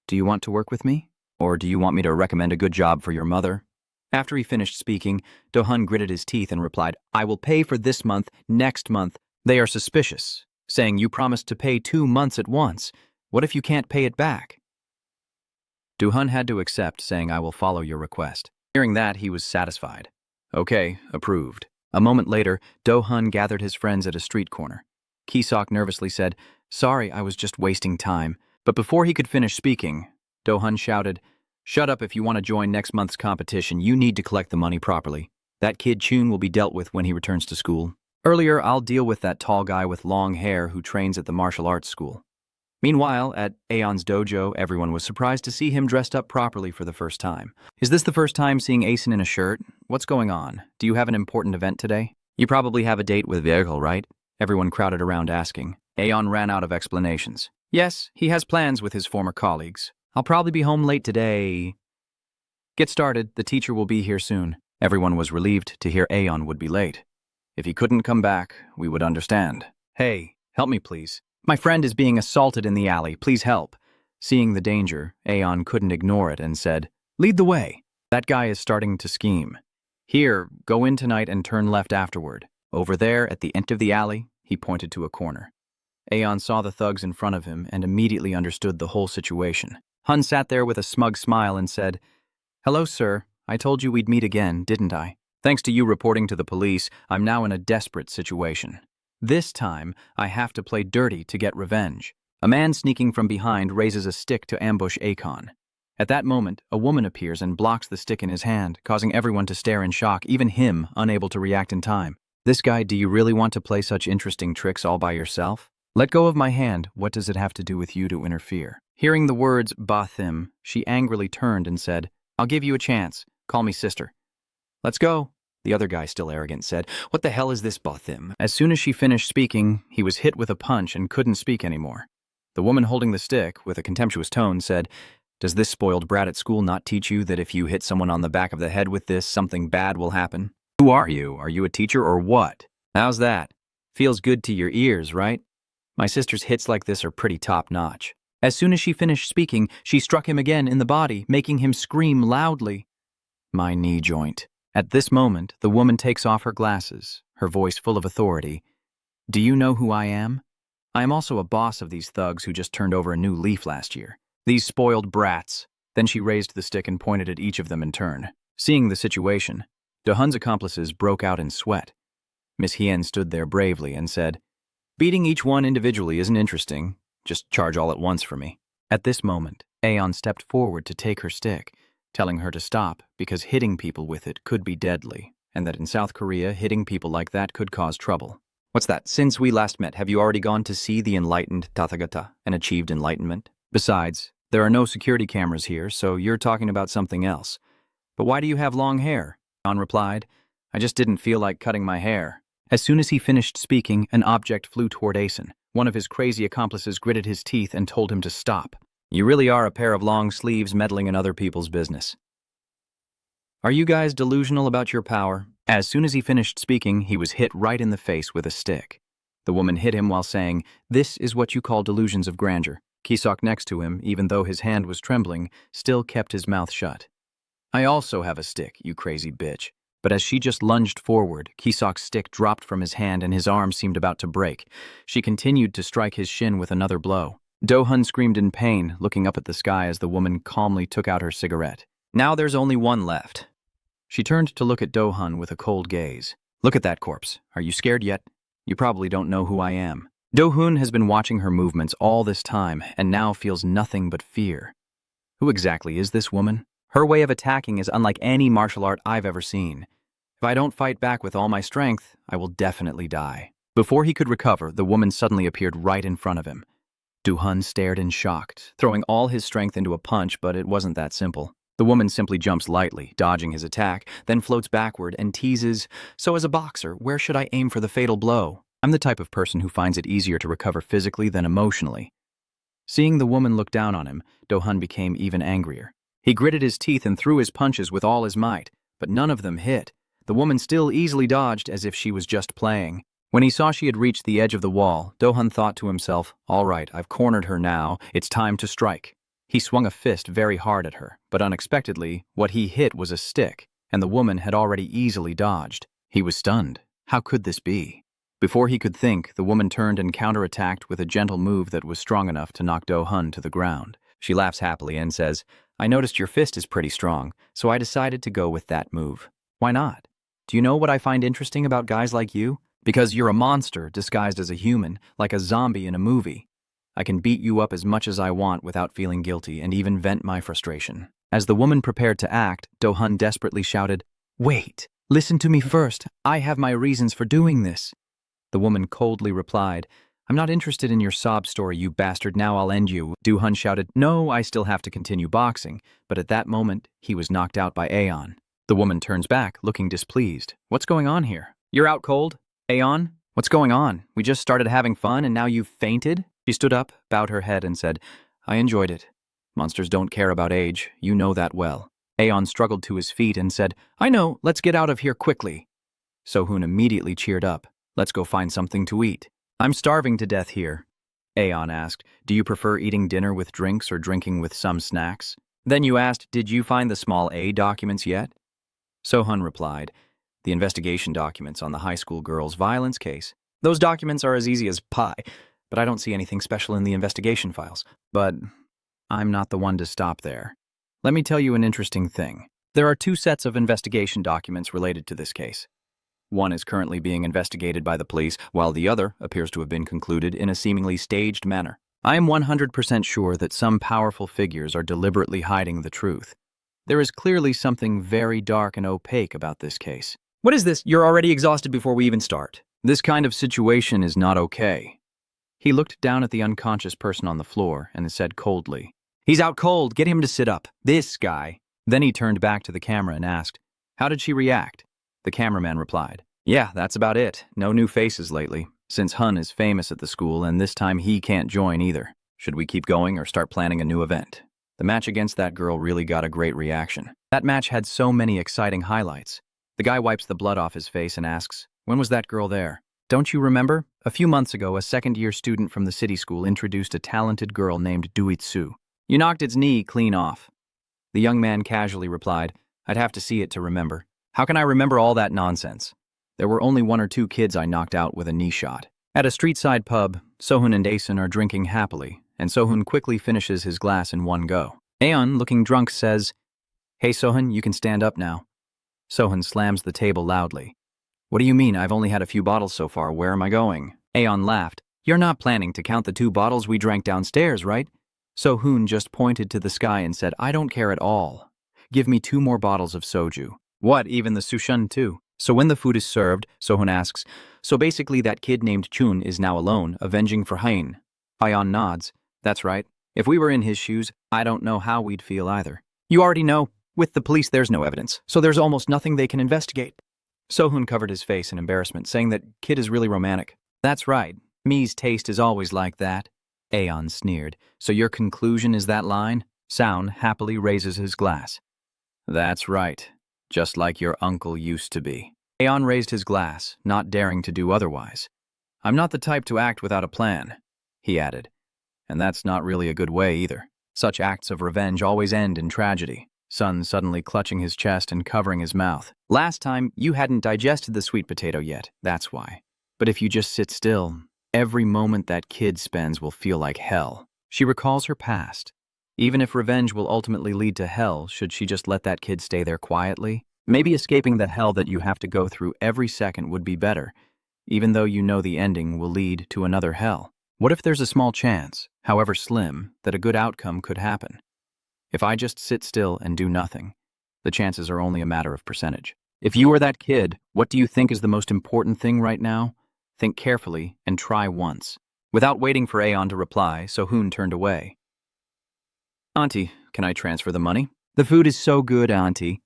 Do you want to work with me? Or do you want me to recommend a good job for your mother?" After he finished speaking, Do-hun gritted his teeth and replied, "I will pay for this month, next month." They are suspicious, saying you promised to pay 2 months at once. What if you can't pay it back? Do-hun had to accept, saying, "I will follow your request." Hearing that, he was satisfied. Okay, approved. A moment later, Do-hun gathered his friends at a street corner. Kisok nervously said, "Sorry, I was just wasting time." But before he could finish speaking, Do-hun shouted, "Shut up if you want to join next month's competition. You need to collect the money properly. That kid Chun will be dealt with when he returns to school. Earlier, I'll deal with that tall guy with long hair who trains at the martial arts school." Meanwhile, at Aeon's dojo, everyone was surprised to see him dressed up properly for the first time. "Is this the first time seeing Aeson in a shirt? What's going on? Do you have an important event today? You probably have a date with Virgil, right?" Everyone crowded around asking. Aeon ran out of explanations. "Yes, he has plans with his former colleagues. I'll probably be home late today." "Get started, the teacher will be here soon." Everyone was relieved to hear Aeon would be late. "If he couldn't come back, we would understand." "Hey, help me please. My friend is being assaulted in the alley, please help." Seeing the danger, Aeon couldn't ignore it and said, "Lead the way. That guy is starting to scheme. Here, go in tonight and turn left afterward. Over there, at the end of the alley," he pointed to a corner. Aeon saw the thugs in front of him and immediately understood the whole situation. Hun sat there with a smug smile and said, "Hello, sir. I told you we'd meet again, didn't I? Thanks to you reporting to the police, I'm now in a desperate situation. This time, I have to play dirty to get revenge." A man sneaking from behind raises a stick to ambush Akon. At that moment, a woman appears and blocks the stick in his hand, causing everyone to stare in shock, even him unable to react in time. "This guy, do you really want to play such interesting tricks all by yourself? Let go of my hand. What does it have to do with you to interfere?" Hearing the words "Bathim," she angrily turned and said, "I'll give you a chance. Call me sister." "Let's go." The other guy, still arrogant, said, "What the hell is this Bathim?" As soon as she finished speaking, he was hit with a punch and couldn't speak anymore. The woman holding the stick, with a contemptuous tone, said, "Does this spoiled brat at school not teach you that if you hit someone on the back of the head with this, something bad will happen? Who are you? Are you a teacher or what? How's that? Feels good to your ears, right? My sister's hits like this are pretty top-notch." As soon as she finished speaking, she struck him again in the body, making him scream loudly. "My knee joint." At this moment, the woman takes off her glasses, her voice full of authority. "Do you know who I am? I am also a boss of these thugs who just turned over a new leaf last year. These spoiled brats." Then she raised the stick and pointed at each of them in turn. Seeing the situation, Do-hun's accomplices broke out in sweat. Miss Hien stood there bravely and said, "Beating each one individually isn't interesting. Just charge all at once for me." At this moment, Aeon stepped forward to take her stick, telling her to stop because hitting people with it could be deadly, and that in South Korea, hitting people like that could cause trouble. What's that? Since we last met, have you already gone to see the enlightened Tathagata and achieved enlightenment? Besides, there are no security cameras here, so you're talking about something else. But why do you have long hair? An replied. I just didn't feel like cutting my hair. As soon as he finished speaking, an object flew toward Asen. One of his crazy accomplices gritted his teeth and told him to stop. You really are a pair of long sleeves meddling in other people's business. Are you guys delusional about your power? As soon as he finished speaking, he was hit right in the face with a stick. The woman hit him while saying, "This is what you call delusions of grandeur." Kisok next to him, even though his hand was trembling, still kept his mouth shut. I also have a stick, you crazy bitch. But as she just lunged forward, Kisok's stick dropped from his hand and his arm seemed about to break. She continued to strike his shin with another blow. Do-hun screamed in pain, looking up at the sky as the woman calmly took out her cigarette. Now there's only one left. She turned to look at Do-hun with a cold gaze. Look at that corpse. Are you scared yet? You probably don't know who I am. Do-hun has been watching her movements all this time and now feels nothing but fear. Who exactly is this woman? Her way of attacking is unlike any martial art I've ever seen. If I don't fight back with all my strength, I will definitely die. Before he could recover, the woman suddenly appeared right in front of him. Do-hun stared in shock, throwing all his strength into a punch, but it wasn't that simple. The woman simply jumps lightly, dodging his attack, then floats backward and teases, "So as a boxer, where should I aim for the fatal blow?" I'm the type of person who finds it easier to recover physically than emotionally. Seeing the woman look down on him, Do-hun became even angrier. He gritted his teeth and threw his punches with all his might, but none of them hit. The woman still easily dodged as if she was just playing. When he saw she had reached the edge of the wall, Do-hun thought to himself, all right, I've cornered her now, it's time to strike. He swung a fist very hard at her, but unexpectedly, what he hit was a stick, and the woman had already easily dodged. He was stunned. How could this be? Before he could think, the woman turned and counterattacked with a gentle move that was strong enough to knock Do-hun to the ground. She laughs happily and says, I noticed your fist is pretty strong, so I decided to go with that move. Why not? Do you know what I find interesting about guys like you? Because you're a monster disguised as a human, like a zombie in a movie. I can beat you up as much as I want without feeling guilty and even vent my frustration. As the woman prepared to act, Do-hun desperately shouted, Wait, listen to me first. I have my reasons for doing this. The woman coldly replied, I'm not interested in your sob story, you bastard. Now I'll end you. Do-hun shouted, No, I still have to continue boxing. But at that moment, he was knocked out by Aeon. The woman turns back, looking displeased. What's going on here? You're out cold? Aeon? What's going on? We just started having fun and now you've fainted? She stood up, bowed her head and said, I enjoyed it. Monsters don't care about age. You know that well. Aeon struggled to his feet and said, I know, let's get out of here quickly. So-hun immediately cheered up. Let's go find something to eat. I'm starving to death here. Aeon asked, Do you prefer eating dinner with drinks or drinking with some snacks? Then you asked, Did you find the small A documents yet? So-hun replied, The investigation documents on the high school girls' violence case. Those documents are as easy as pie, but I don't see anything special in the investigation files. But I'm not the one to stop there. Let me tell you an interesting thing. There are 2 sets of investigation documents related to this case. One is currently being investigated by the police, while the other appears to have been concluded in a seemingly staged manner. I am 100% sure that some powerful figures are deliberately hiding the truth. There is clearly something very dark and opaque about this case. What is this? You're already exhausted before we even start. This kind of situation is not okay. He looked down at the unconscious person on the floor and said coldly, He's out cold, get him to sit up. This guy. Then he turned back to the camera and asked, How did she react? The cameraman replied, Yeah, that's about it. No new faces lately, since Hun is famous at the school and this time he can't join either. Should we keep going or start planning a new event? The match against that girl really got a great reaction. That match had so many exciting highlights. The guy wipes the blood off his face and asks, When was that girl there? Don't you remember? A few months ago, a second-year student from the city school introduced a talented girl named Duitsu. You knocked its knee clean off. The young man casually replied, I'd have to see it to remember. How can I remember all that nonsense? There were only 1 or 2 kids I knocked out with a knee shot. At a street-side pub, So-hun and Asen are drinking happily, and So-hun quickly finishes his glass in one go. Aeon, looking drunk, says, Hey So-hun, you can stand up now. So-hun slams the table loudly. What do you mean? I've only had a few bottles so far. Where am I going? Aeon laughed. You're not planning to count the 2 bottles we drank downstairs, right? So-hun just pointed to the sky and said, I don't care at all. Give me 2 more bottles of soju. What, even the Sushun too? So when the food is served, Sohun asks, so basically that kid named Chun is now alone, avenging for Hein. Aeon nods. That's right. If we were in his shoes, I don't know how we'd feel either. You already know. With the police, there's no evidence, so there's almost nothing they can investigate. Sohun covered his face in embarrassment, saying that kid is really romantic. That's right. Me's taste is always like that. Aeon sneered. So your conclusion is that line? Sound happily raises his glass. That's right. Just like your uncle used to be. Aeon raised his glass, not daring to do otherwise. I'm not the type to act without a plan, he added. And that's not really a good way either. Such acts of revenge always end in tragedy. Sun suddenly clutching his chest and covering his mouth. Last time, you hadn't digested the sweet potato yet, that's why. But if you just sit still, every moment that kid spends will feel like hell. She recalls her past. Even if revenge will ultimately lead to hell, should she just let that kid stay there quietly? Maybe escaping the hell that you have to go through every second would be better, even though you know the ending will lead to another hell. What if there's a small chance, however slim, that a good outcome could happen? If I just sit still and do nothing, the chances are only a matter of percentage. If you are that kid, what do you think is the most important thing right now? Think carefully and try once. Without waiting for Aeon to reply, Sohun turned away. Auntie, can I transfer the money? The food is so good, Auntie.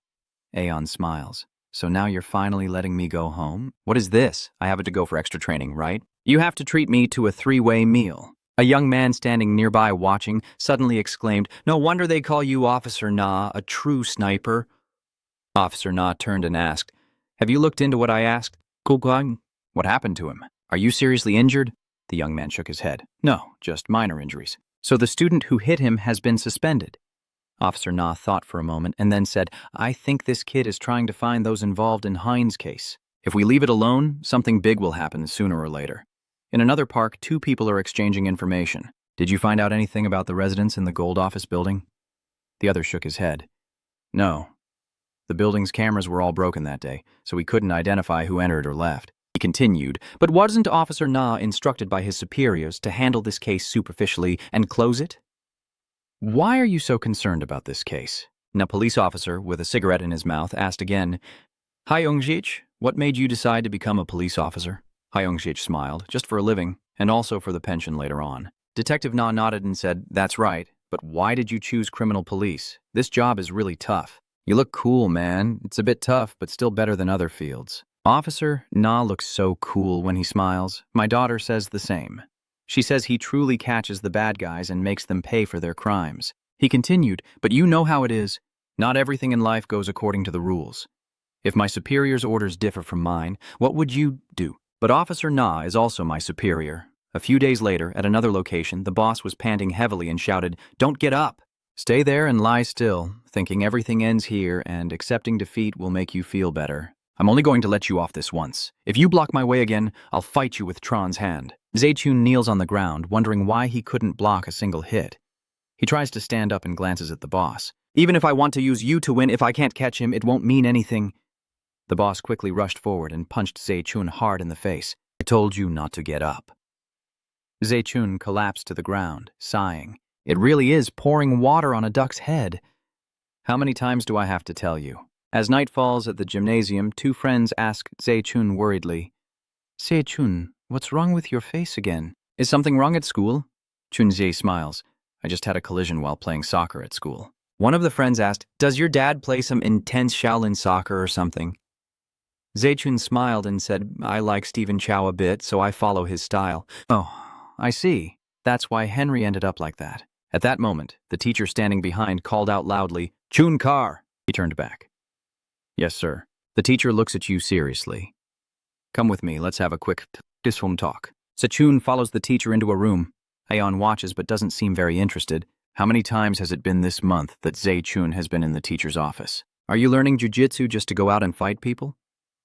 Aeon smiles. So now you're finally letting me go home? What is this? I have to go for extra training, right? You have to treat me to a 3-way meal. A young man standing nearby watching suddenly exclaimed, No wonder they call you Officer Na, a true sniper. Officer Na turned and asked, Have you looked into what I asked? Gulguang? What happened to him? Are you seriously injured? The young man shook his head. No, just minor injuries. So the student who hit him has been suspended. Officer Na thought for a moment and then said, I think this kid is trying to find those involved in Hein's case. If we leave it alone, something big will happen sooner or later. In another park, 2 people are exchanging information. Did you find out anything about the residents in the gold office building? The other shook his head. No. The building's cameras were all broken that day, so we couldn't identify who entered or left. He continued, but wasn't Officer Na instructed by his superiors to handle this case superficially and close it? Why are you so concerned about this case? A police officer with a cigarette in his mouth asked again, Hi Youngjich, what made you decide to become a police officer? Hi Youngjich smiled, just for a living, and also for the pension later on. Detective Na nodded and said, That's right, but why did you choose criminal police? This job is really tough. You look cool, man. It's a bit tough, but still better than other fields. Officer Na looks so cool when he smiles. My daughter says the same. She says he truly catches the bad guys and makes them pay for their crimes. He continued, but you know how it is. Not everything in life goes according to the rules. If my superior's orders differ from mine, what would you do? But Officer Na is also my superior. A few days later, at another location, the boss was panting heavily and shouted, Don't get up! Stay there and lie still, thinking everything ends here and accepting defeat will make you feel better. I'm only going to let you off this once. If you block my way again, I'll fight you with Tron's hand. Zechun kneels on the ground, wondering why he couldn't block a single hit. He tries to stand up and glances at the boss. Even if I want to use you to win, if I can't catch him, it won't mean anything. The boss quickly rushed forward and punched Zechun hard in the face. I told you not to get up. Zechun collapsed to the ground, sighing. It really is pouring water on a duck's head. How many times do I have to tell you? As night falls at the gymnasium, 2 friends ask Zechun worriedly, Zechun, what's wrong with your face again? Is something wrong at school? Chunze smiles. I just had a collision while playing soccer at school. One of the friends asked, Does your dad play some intense Shaolin soccer or something? Zechun smiled and said, I like Stephen Chow a bit, so I follow his style. Oh, I see. That's why Henry ended up like that. At that moment, the teacher standing behind called out loudly, Chun Kar! He turned back. Yes, sir. The teacher looks at you seriously. Come with me, let's have a quick disfum talk. Sechun follows the teacher into a room. Aeon watches but doesn't seem very interested. How many times has it been this month that Zechun has been in the teacher's office? Are you learning jujitsu just to go out and fight people?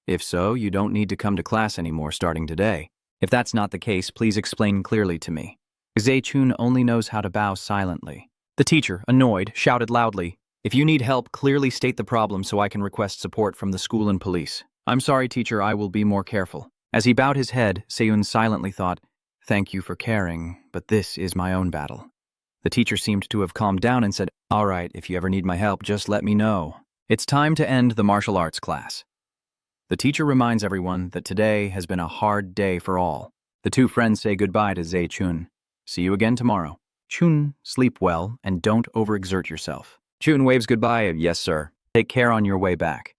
If so, you don't need to come to class anymore starting today. If that's not the case, please explain clearly to me. Zechun only knows how to bow silently. The teacher, annoyed, shouted loudly, If you need help, clearly state the problem so I can request support from the school and police. I'm sorry, teacher, I will be more careful. As he bowed his head, Seun silently thought, Thank you for caring, but this is my own battle. The teacher seemed to have calmed down and said, All right, if you ever need my help, just let me know. It's time to end the martial arts class. The teacher reminds everyone that today has been a hard day for all. The two friends say goodbye to Zai-chun. See you again tomorrow. Chun, sleep well and don't overexert yourself. Chun waves goodbye. Yes, sir. Take care on your way back.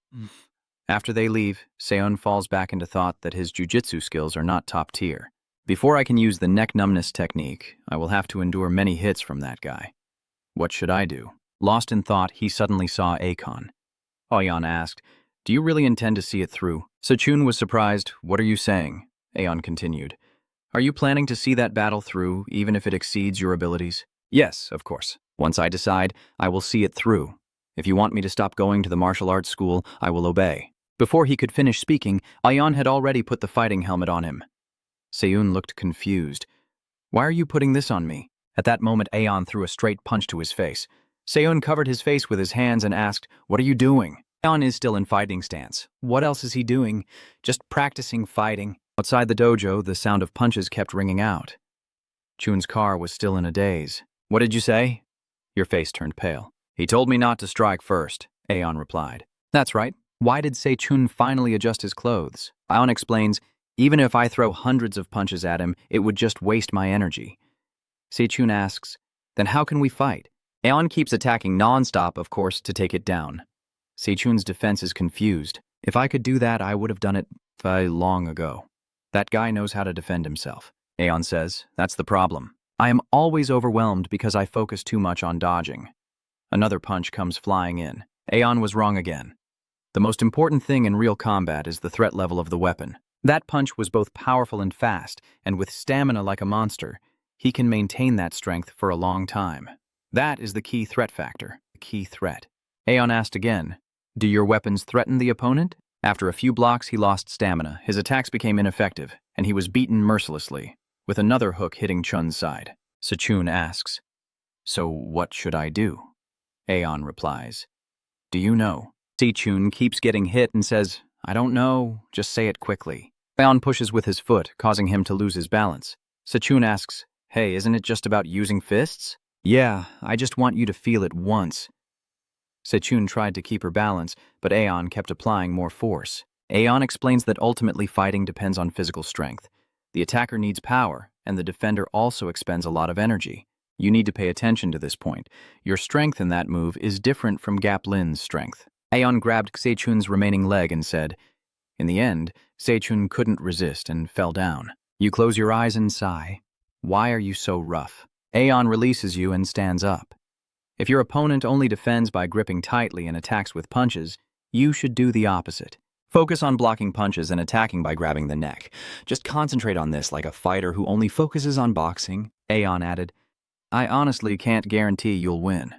After they leave, Seon falls back into thought that his jujitsu skills are not top tier. Before I can use the neck numbness technique, I will have to endure many hits from that guy. What should I do? Lost in thought, he suddenly saw Akon. Aeon asked, "Do you really intend to see it through?" Sechun was surprised. "What are you saying?" Aeon continued. "Are you planning to see that battle through, even if it exceeds your abilities?" "Yes, of course. Once I decide, I will see it through. If you want me to stop going to the martial arts school, I will obey." Before he could finish speaking, Aeon had already put the fighting helmet on him. Seun looked confused. "Why are you putting this on me?" At that moment, Aeon threw a straight punch to his face. Seun covered his face with his hands and asked, "What are you doing?" Aeon is still in fighting stance. What else is he doing? Just practicing fighting. Outside the dojo, the sound of punches kept ringing out. Chun's car was still in a daze. "What did you say?" Your face turned pale. "He told me not to strike first," Aeon replied. "That's right. Why did Se-chun finally adjust his clothes?" Aeon explains, "Even if I throw hundreds of punches at him, it would just waste my energy." Se-chun asks, "Then how can we fight?" Aeon keeps attacking non-stop, of course, to take it down. Se-chun's defense is confused. "If I could do that, I would have done it long ago. That guy knows how to defend himself." Aeon says, "That's the problem. I am always overwhelmed because I focus too much on dodging." Another punch comes flying in. Aeon was wrong again. The most important thing in real combat is the threat level of the weapon. That punch was both powerful and fast, and with stamina like a monster, he can maintain that strength for a long time. That is the key threat factor, the key threat. Aeon asked again, "Do your weapons threaten the opponent?" After a few blocks, he lost stamina, his attacks became ineffective, and he was beaten mercilessly, with another hook hitting Chun's side. Sechun asks, "So what should I do?" Aeon replies, "Do you know?" Se-chun keeps getting hit and says, "I don't know, just say it quickly." Aeon pushes with his foot, causing him to lose his balance. Se-chun asks, "Hey, isn't it just about using fists?" "Yeah, I just want you to feel it once." Se-chun tried to keep her balance, but Aeon kept applying more force. Aeon explains that ultimately fighting depends on physical strength. The attacker needs power, and the defender also expends a lot of energy. You need to pay attention to this point. Your strength in that move is different from Gap Lin's strength. Aeon grabbed Se-chun's remaining leg and said, in the end, Se-chun couldn't resist and fell down. You close your eyes and sigh. Why are you so rough? Aeon releases you and stands up. If your opponent only defends by gripping tightly and attacks with punches, you should do the opposite. Focus on blocking punches and attacking by grabbing the neck. Just concentrate on this like a fighter who only focuses on boxing. Aeon added, I honestly can't guarantee you'll win,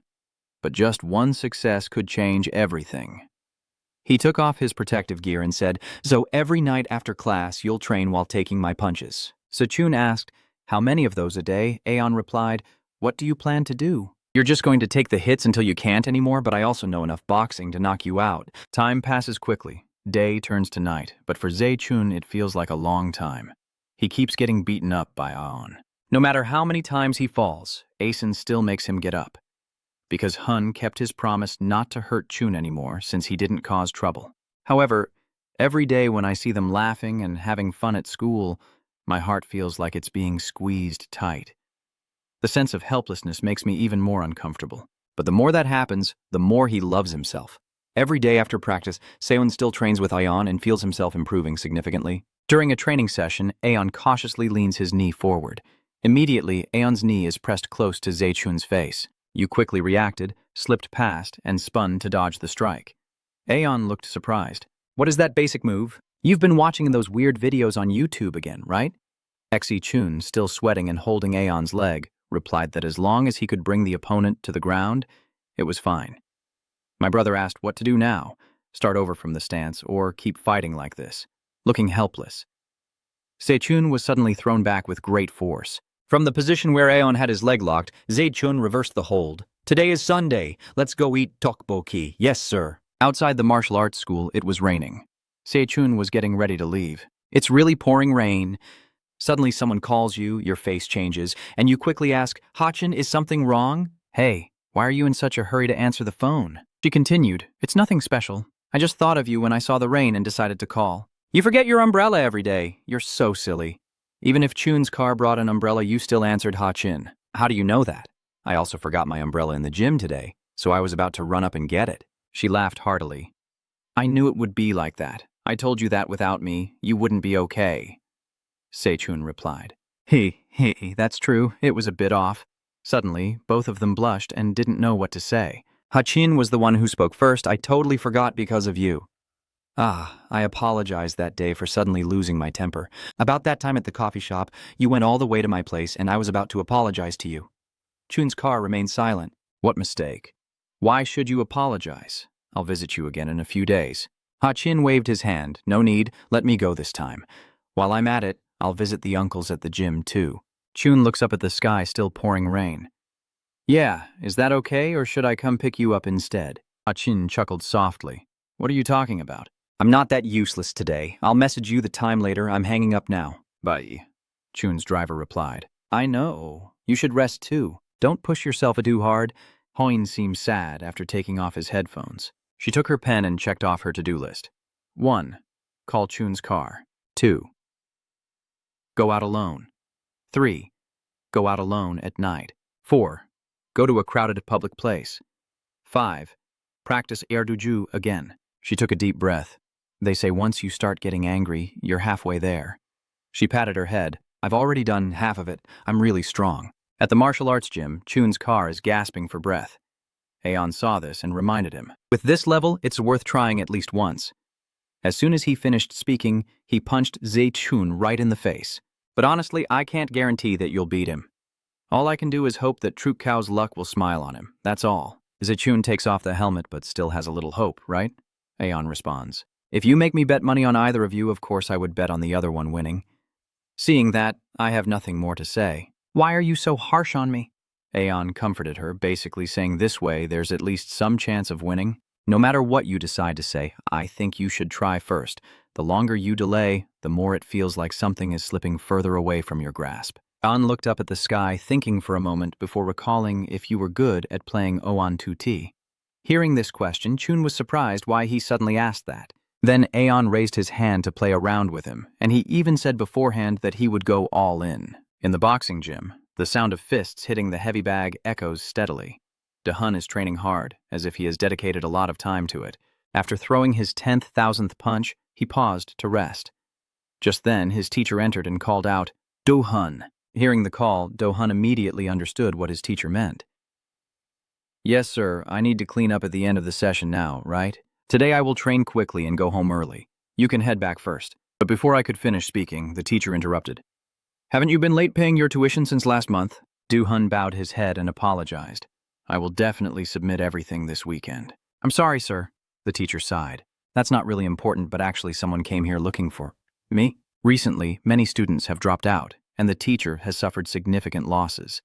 but just one success could change everything. He took off his protective gear and said, so every night after class you'll train while taking my punches. Se-chun asked, how many of those a day? Aeon replied, what do you plan to do? You're just going to take the hits until you can't anymore, but I also know enough boxing to knock you out. Time passes quickly. Day turns to night, but for Se-chun it feels like a long time. He keeps getting beaten up by Aon. No matter how many times he falls, Asen still makes him get up. Because Hun kept his promise not to hurt Chun anymore since he didn't cause trouble. However, every day when I see them laughing and having fun at school, my heart feels like it's being squeezed tight. The sense of helplessness makes me even more uncomfortable. But the more that happens, the more he loves himself. Every day after practice, Seon still trains with Aeon and feels himself improving significantly. During a training session, Aeon cautiously leans his knee forward. Immediately, Aeon's knee is pressed close to Se-chun's face. You quickly reacted, slipped past, and spun to dodge the strike. Aeon looked surprised. What is that basic move? You've been watching those weird videos on YouTube again, right? Se-chun, still sweating and holding Aeon's leg, replied that as long as he could bring the opponent to the ground, it was fine. My brother asked what to do now, start over from the stance, or keep fighting like this, looking helpless. Se-chun was suddenly thrown back with great force. From the position where Aeon had his leg locked, Se-chun reversed the hold. Today is Sunday. Let's go eat tteokbokki. Yes, sir. Outside the martial arts school, it was raining. Se-chun was getting ready to leave. It's really pouring rain. Suddenly someone calls you, your face changes, and you quickly ask, Hachin, is something wrong? Hey, why are you in such a hurry to answer the phone? She continued, it's nothing special. I just thought of you when I saw the rain and decided to call. You forget your umbrella every day. You're so silly. Even if Chun's car brought an umbrella, you still answered Ha-chin. How do you know that? I also forgot my umbrella in the gym today, so I was about to run up and get it. She laughed heartily. I knew it would be like that. I told you that without me, you wouldn't be okay. Se-chun replied. Hey, that's true. It was a bit off. Suddenly, both of them blushed and didn't know what to say. Ha-chin was the one who spoke first. I totally forgot because of you. I apologized that day for suddenly losing my temper. About that time at the coffee shop, you went all the way to my place and I was about to apologize to you. Chun's car remained silent. What mistake? Why should you apologize? I'll visit you again in a few days. Ha-chin waved his hand. No need, let me go this time. While I'm at it, I'll visit the uncles at the gym too. Chun looks up at the sky, still pouring rain. Yeah, is that okay or should I come pick you up instead? Ha-chin chuckled softly. What are you talking about? I'm not that useless today. I'll message you the time later. I'm hanging up now. Bye, Chun's driver replied. I know. You should rest too. Don't push yourself too hard. Hoin seemed sad after taking off his headphones. She took her pen and checked off her to-do list. 1. Call Chun's car. 2. Go out alone. 3. Go out alone at night. 4. Go to a crowded public place. 5. Practice erduju again. She took a deep breath. They say once you start getting angry, you're halfway there. She patted her head. I've already done half of it. I'm really strong. At the martial arts gym, Chun's car is gasping for breath. Aeon saw this and reminded him. With this level, it's worth trying at least once. As soon as he finished speaking, he punched Ze-chun right in the face. But honestly, I can't guarantee that you'll beat him. All I can do is hope that Troop Cow's luck will smile on him. That's all. Ze-chun takes off the helmet but still has a little hope, right? Aeon responds. If you make me bet money on either of you, of course I would bet on the other one winning. Seeing that, I have nothing more to say. Why are you so harsh on me? Aeon comforted her, basically saying this way there's at least some chance of winning. No matter what you decide to say, I think you should try first. The longer you delay, the more it feels like something is slipping further away from your grasp. An looked up at the sky, thinking for a moment before recalling if you were good at playing Oan Tuti. Hearing this question, Chun was surprised why he suddenly asked that. Then Aeon raised his hand to play around with him, and he even said beforehand that he would go all in. In the boxing gym, the sound of fists hitting the heavy bag echoes steadily. De-hun is training hard, as if he has dedicated a lot of time to it. After throwing his 10,000th punch, he paused to rest. Just then, his teacher entered and called out, Do-hun. Hearing the call, Do-hun immediately understood what his teacher meant. Yes, sir, I need to clean up at the end of the session now, right? Today I will train quickly and go home early. You can head back first. But before I could finish speaking, the teacher interrupted. Haven't you been late paying your tuition since last month? Do-hun bowed his head and apologized. I will definitely submit everything this weekend. I'm sorry, sir. The teacher sighed. That's not really important, but actually someone came here looking for me. Recently, many students have dropped out, and the teacher has suffered significant losses.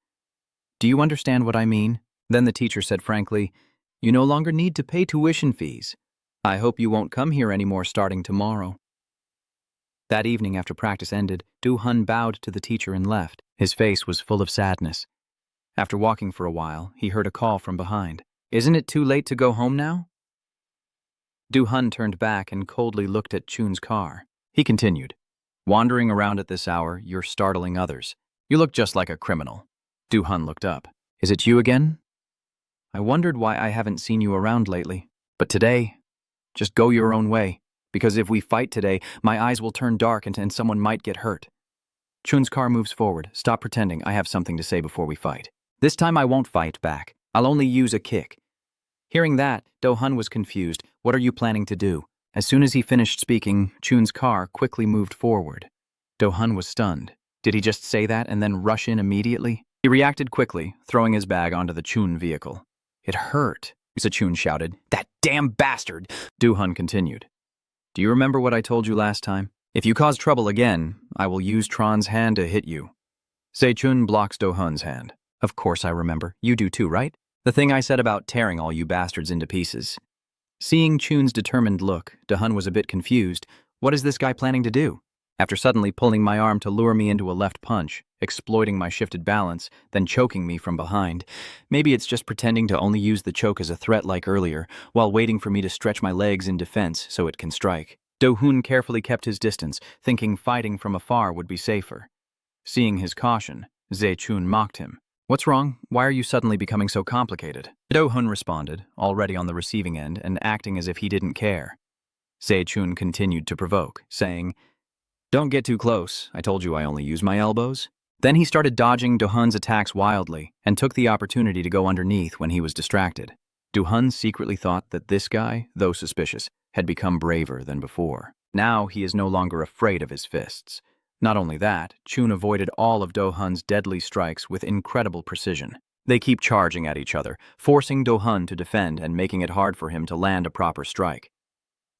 Do you understand what I mean? Then the teacher said frankly, You no longer need to pay tuition fees. I hope you won't come here anymore starting tomorrow. That evening after practice ended, Do-hun bowed to the teacher and left. His face was full of sadness. After walking for a while, he heard a call from behind. Isn't it too late to go home now? Do-hun turned back and coldly looked at Chun's car. He continued, Wandering around at this hour, you're startling others. You look just like a criminal. Do-hun looked up. Is it you again? I wondered why I haven't seen you around lately. But today, just go your own way. Because if we fight today, my eyes will turn dark and someone might get hurt. Chun's car moves forward. Stop pretending. I have something to say before we fight. This time I won't fight back. I'll only use a kick. Hearing that, Do-hun was confused. What are you planning to do? As soon as he finished speaking, Chun's car quickly moved forward. Do-hun was stunned. Did he just say that and then rush in immediately? He reacted quickly, throwing his bag onto the Chun vehicle. It hurt, Chun shouted. That damn bastard! Do-hun continued. Do you remember what I told you last time? If you cause trouble again, I will use Tron's hand to hit you. Se-chun blocks Do-hun's hand. Of course I remember. You do too, right? The thing I said about tearing all you bastards into pieces. Seeing Chun's determined look, Do-hun was a bit confused. What is this guy planning to do? after suddenly pulling my arm to lure me into a left punch, exploiting my shifted balance, then choking me from behind. Maybe it's just pretending to only use the choke as a threat like earlier, while waiting for me to stretch my legs in defense so it can strike. Do-hun carefully kept his distance, thinking fighting from afar would be safer. Seeing his caution, Zhe-chun mocked him. "What's wrong? Why are you suddenly becoming so complicated?" Do-hun responded, already on the receiving end and acting as if he didn't care. Zhe-chun continued to provoke, saying, "Don't get too close. I told you I only use my elbows." Then he started dodging Do-hun's attacks wildly and took the opportunity to go underneath when he was distracted. Do-hun secretly thought that this guy, though suspicious, had become braver than before. Now he is no longer afraid of his fists. Not only that, Chun avoided all of Do-hun's deadly strikes with incredible precision. They keep charging at each other, forcing Do-hun to defend and making it hard for him to land a proper strike.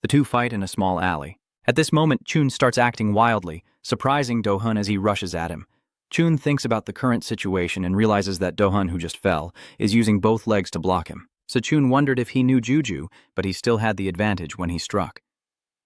The two fight in a small alley. At this moment, Chun starts acting wildly, surprising Do-hun as he rushes at him. Chun thinks about the current situation and realizes that Do-hun, who just fell, is using both legs to block him. So Chun wondered if he knew Juju, but he still had the advantage when he struck.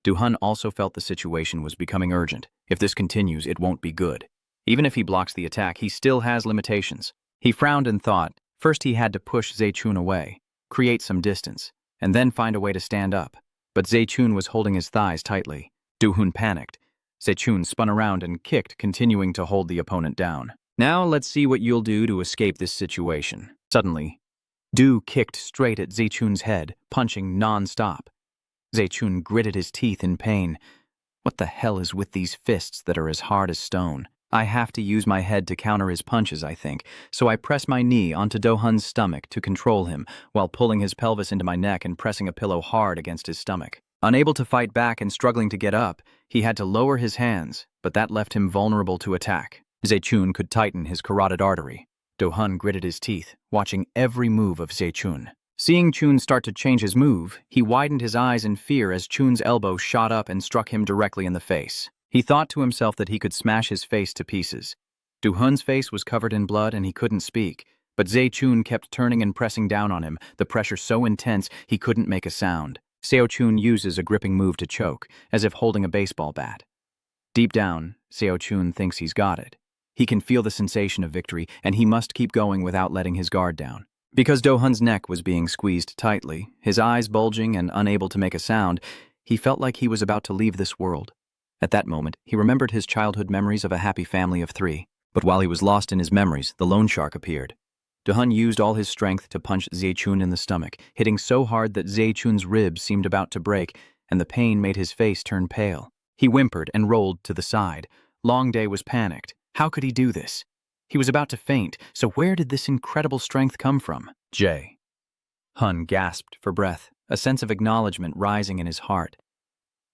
Do-hun also felt the situation was becoming urgent. If this continues, it won't be good. Even if he blocks the attack, he still has limitations. He frowned and thought, first he had to push Zhe-chun away, create some distance, and then find a way to stand up. But Zhe-chun was holding his thighs tightly. Do-hun panicked. Zhe-chun spun around and kicked, continuing to hold the opponent down. "Now let's see what you'll do to escape this situation." Suddenly, Do kicked straight at Zhe-chun's head, punching non-stop. Zhe-chun gritted his teeth in pain. What the hell is with these fists that are as hard as stone? I have to use my head to counter his punches, I think, so I press my knee onto Do-hun's stomach to control him, while pulling his pelvis into my neck and pressing a pillow hard against his stomach. Unable to fight back and struggling to get up, he had to lower his hands, but that left him vulnerable to attack. Zhe-chun could tighten his carotid artery. Do-hun gritted his teeth, watching every move of Zhe-chun. Seeing Chun start to change his move, he widened his eyes in fear as Chun's elbow shot up and struck him directly in the face. He thought to himself that he could smash his face to pieces. Do-hun's face was covered in blood and he couldn't speak, but Zhe-chun kept turning and pressing down on him, the pressure so intense he couldn't make a sound. Seo-chun uses a gripping move to choke, as if holding a baseball bat. Deep down, Seo-chun thinks he's got it. He can feel the sensation of victory, and he must keep going without letting his guard down. Because Do-hun's neck was being squeezed tightly, his eyes bulging and unable to make a sound, he felt like he was about to leave this world. At that moment, he remembered his childhood memories of a happy family of 3. But while he was lost in his memories, the loan shark appeared. Do-hun used all his strength to punch Zhe-chun in the stomach, hitting so hard that Zhe-chun's ribs seemed about to break, and the pain made his face turn pale. He whimpered and rolled to the side. Long Day was panicked. How could he do this? He was about to faint, so where did this incredible strength come from? Hun gasped for breath, a sense of acknowledgement rising in his heart.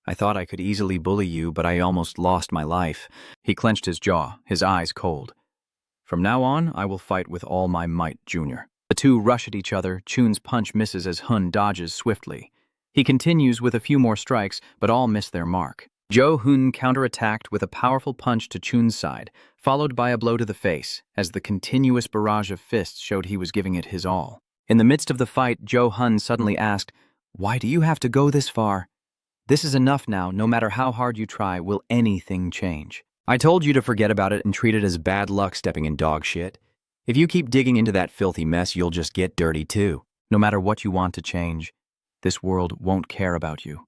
"I thought I could easily bully you, but I almost lost my life." He clenched his jaw, his eyes cold. "From now on, I will fight with all my might, Junior." The two rush at each other. Chun's punch misses as Hun dodges swiftly. He continues with a few more strikes, but all miss their mark. Jo-hun counterattacked with a powerful punch to Chun's side, followed by a blow to the face, as the continuous barrage of fists showed he was giving it his all. In the midst of the fight, Jo-hun suddenly asked, "Why do you have to go this far? This is enough now. No matter how hard you try, will anything change?" "I told you to forget about it and treat it as bad luck stepping in dog shit. If you keep digging into that filthy mess, you'll just get dirty too." No matter what you want to change, this world won't care about you.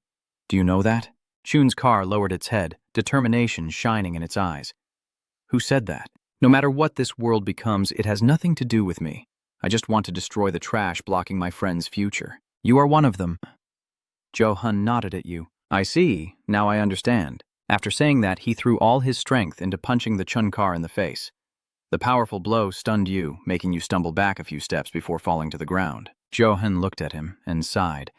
Do you know that? Chun's car lowered its head, determination shining in its eyes. Who said that? No matter what this world becomes, it has nothing to do with me. I just want to destroy the trash blocking my friend's future. You are one of them. Jo-hun nodded at you. I see. Now I understand. After saying that, he threw all his strength into punching the Chun car in the face. The powerful blow stunned you, making you stumble back a few steps before falling to the ground. Jo-hun looked at him and sighed.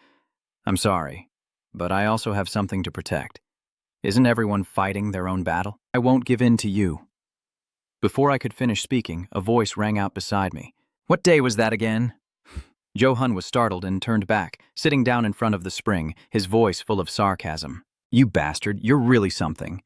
I'm sorry, but I also have something to protect. Isn't everyone fighting their own battle? I won't give in to you. Before I could finish speaking, a voice rang out beside me. What day was that again? Jo-hun was startled and turned back, sitting down in front of the spring, his voice full of sarcasm. You bastard, you're really something.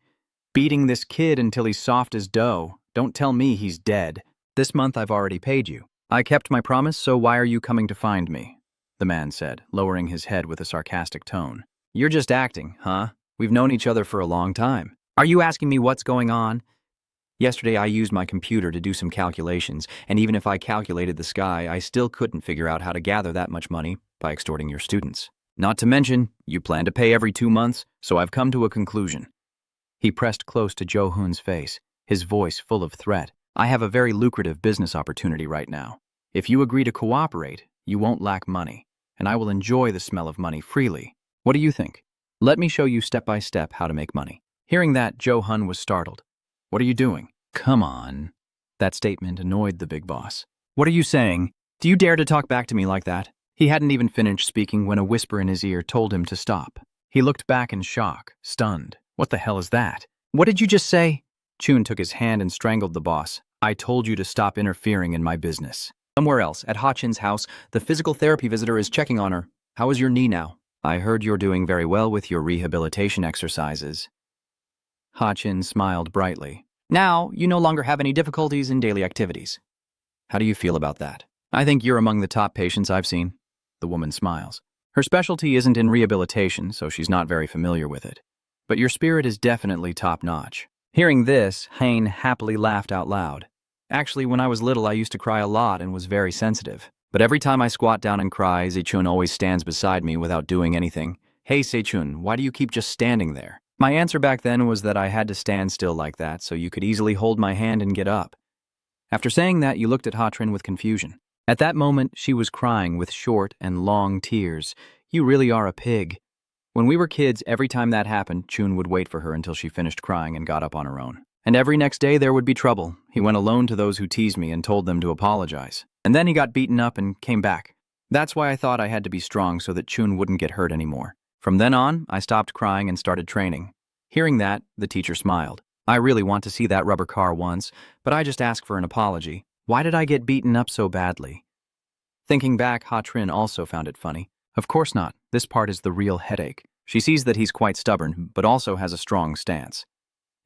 Beating this kid until he's soft as dough. Don't tell me he's dead. This month I've already paid you. I kept my promise, so why are you coming to find me? The man said, lowering his head with a sarcastic tone. You're just acting, huh? We've known each other for a long time. Are you asking me what's going on? Yesterday I used my computer to do some calculations, and even if I calculated the sky, I still couldn't figure out how to gather that much money by extorting your students. Not to mention, you plan to pay every 2 months, so I've come to a conclusion. He pressed close to Jo-hoon's face, his voice full of threat. I have a very lucrative business opportunity right now. If you agree to cooperate, you won't lack money, and I will enjoy the smell of money freely. What do you think? Let me show you step by step how to make money. Hearing that, Jo-hun was startled. What are you doing? Come on. That statement annoyed the big boss. What are you saying? Do you dare to talk back to me like that? He hadn't even finished speaking when a whisper in his ear told him to stop. He looked back in shock, stunned. What the hell is that? What did you just say? Chun took his hand and strangled the boss. I told you to stop interfering in my business. Somewhere else, at Ha-chin's house, the physical therapy visitor is checking on her. How is your knee now? I heard you're doing very well with your rehabilitation exercises. Ha-chin smiled brightly. Now, you no longer have any difficulties in daily activities. How do you feel about that? I think you're among the top patients I've seen. The woman smiles. Her specialty isn't in rehabilitation, so she's not very familiar with it. But your spirit is definitely top-notch. Hearing this, Hain happily laughed out loud. Actually, when I was little, I used to cry a lot and was very sensitive. But every time I squat down and cry, Sechun always stands beside me without doing anything. Hey, Sechun, why do you keep just standing there? My answer back then was that I had to stand still like that so you could easily hold my hand and get up. After saying that, you looked at Ha-trin with confusion. At that moment, she was crying with short and long tears. You really are a pig. When we were kids, every time that happened, Chun would wait for her until she finished crying and got up on her own. And every next day there would be trouble. He went alone to those who teased me and told them to apologize. And then he got beaten up and came back. That's why I thought I had to be strong so that Chun wouldn't get hurt anymore. From then on, I stopped crying and started training. Hearing that, the teacher smiled. I really want to see that rubber car once, but I just asked for an apology. Why did I get beaten up so badly? Thinking back, Ha-trin also found it funny. Of course not. This part is the real headache. She sees that he's quite stubborn, but also has a strong stance.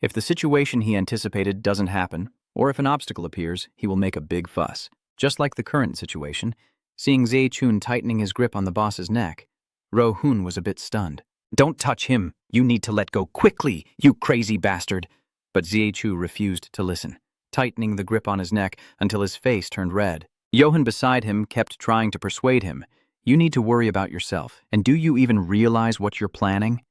If the situation he anticipated doesn't happen, or if an obstacle appears, he will make a big fuss. Just like the current situation, seeing Sechun tightening his grip on the boss's neck, Ro-hun was a bit stunned. Don't touch him. You need to let go quickly, you crazy bastard. But Sechun refused to listen, tightening the grip on his neck until his face turned red. Johan beside him kept trying to persuade him. You need to worry about yourself, and do you even realize what you're planning?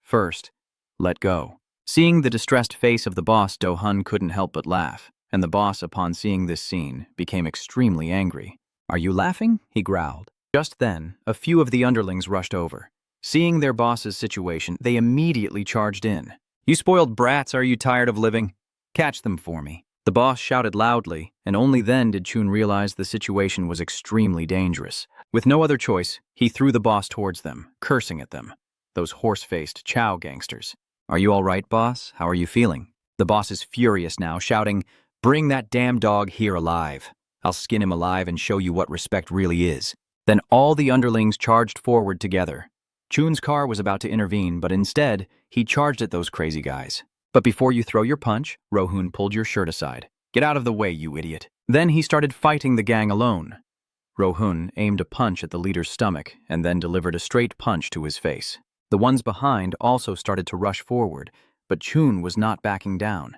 First, let go. Seeing the distressed face of the boss, Do-hun couldn't help but laugh, and the boss, upon seeing this scene, became extremely angry. Are you laughing? He growled. Just then, a few of the underlings rushed over. Seeing their boss's situation, they immediately charged in. You spoiled brats, are you tired of living? Catch them for me. The boss shouted loudly, and only then did Chun realize the situation was extremely dangerous. With no other choice, he threw the boss towards them, cursing at them. Those horse-faced Chow gangsters. Are you all right, boss? How are you feeling? The boss is furious now, shouting, Bring that damn dog here alive. I'll skin him alive and show you what respect really is. Then all the underlings charged forward together. Chun's car was about to intervene, but instead, he charged at those crazy guys. But before you throw your punch, Ro-hun pulled your shirt aside. Get out of the way, you idiot. Then he started fighting the gang alone. Ro-hun aimed a punch at the leader's stomach and then delivered a straight punch to his face. The ones behind also started to rush forward, but Chun was not backing down,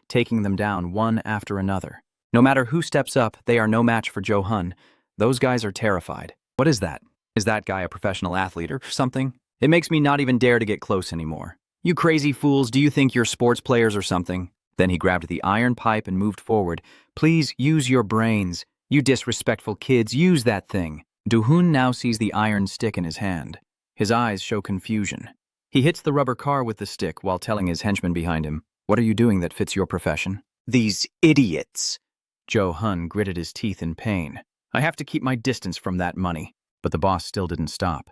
taking them down one after another. No matter who steps up, they are no match for Jo-hun. Those guys are terrified. What is that? Is that guy a professional athlete or something? It makes me not even dare to get close anymore. You crazy fools, do you think you're sports players or something? Then he grabbed the iron pipe and moved forward. Please use your brains. You disrespectful kids, use that thing. Do-hun now sees the iron stick in his hand. His eyes show confusion. He hits the rubber car with the stick while telling his henchmen behind him, What are you doing that fits your profession? These idiots. Jo-hun gritted his teeth in pain. I have to keep my distance from that money. But the boss still didn't stop.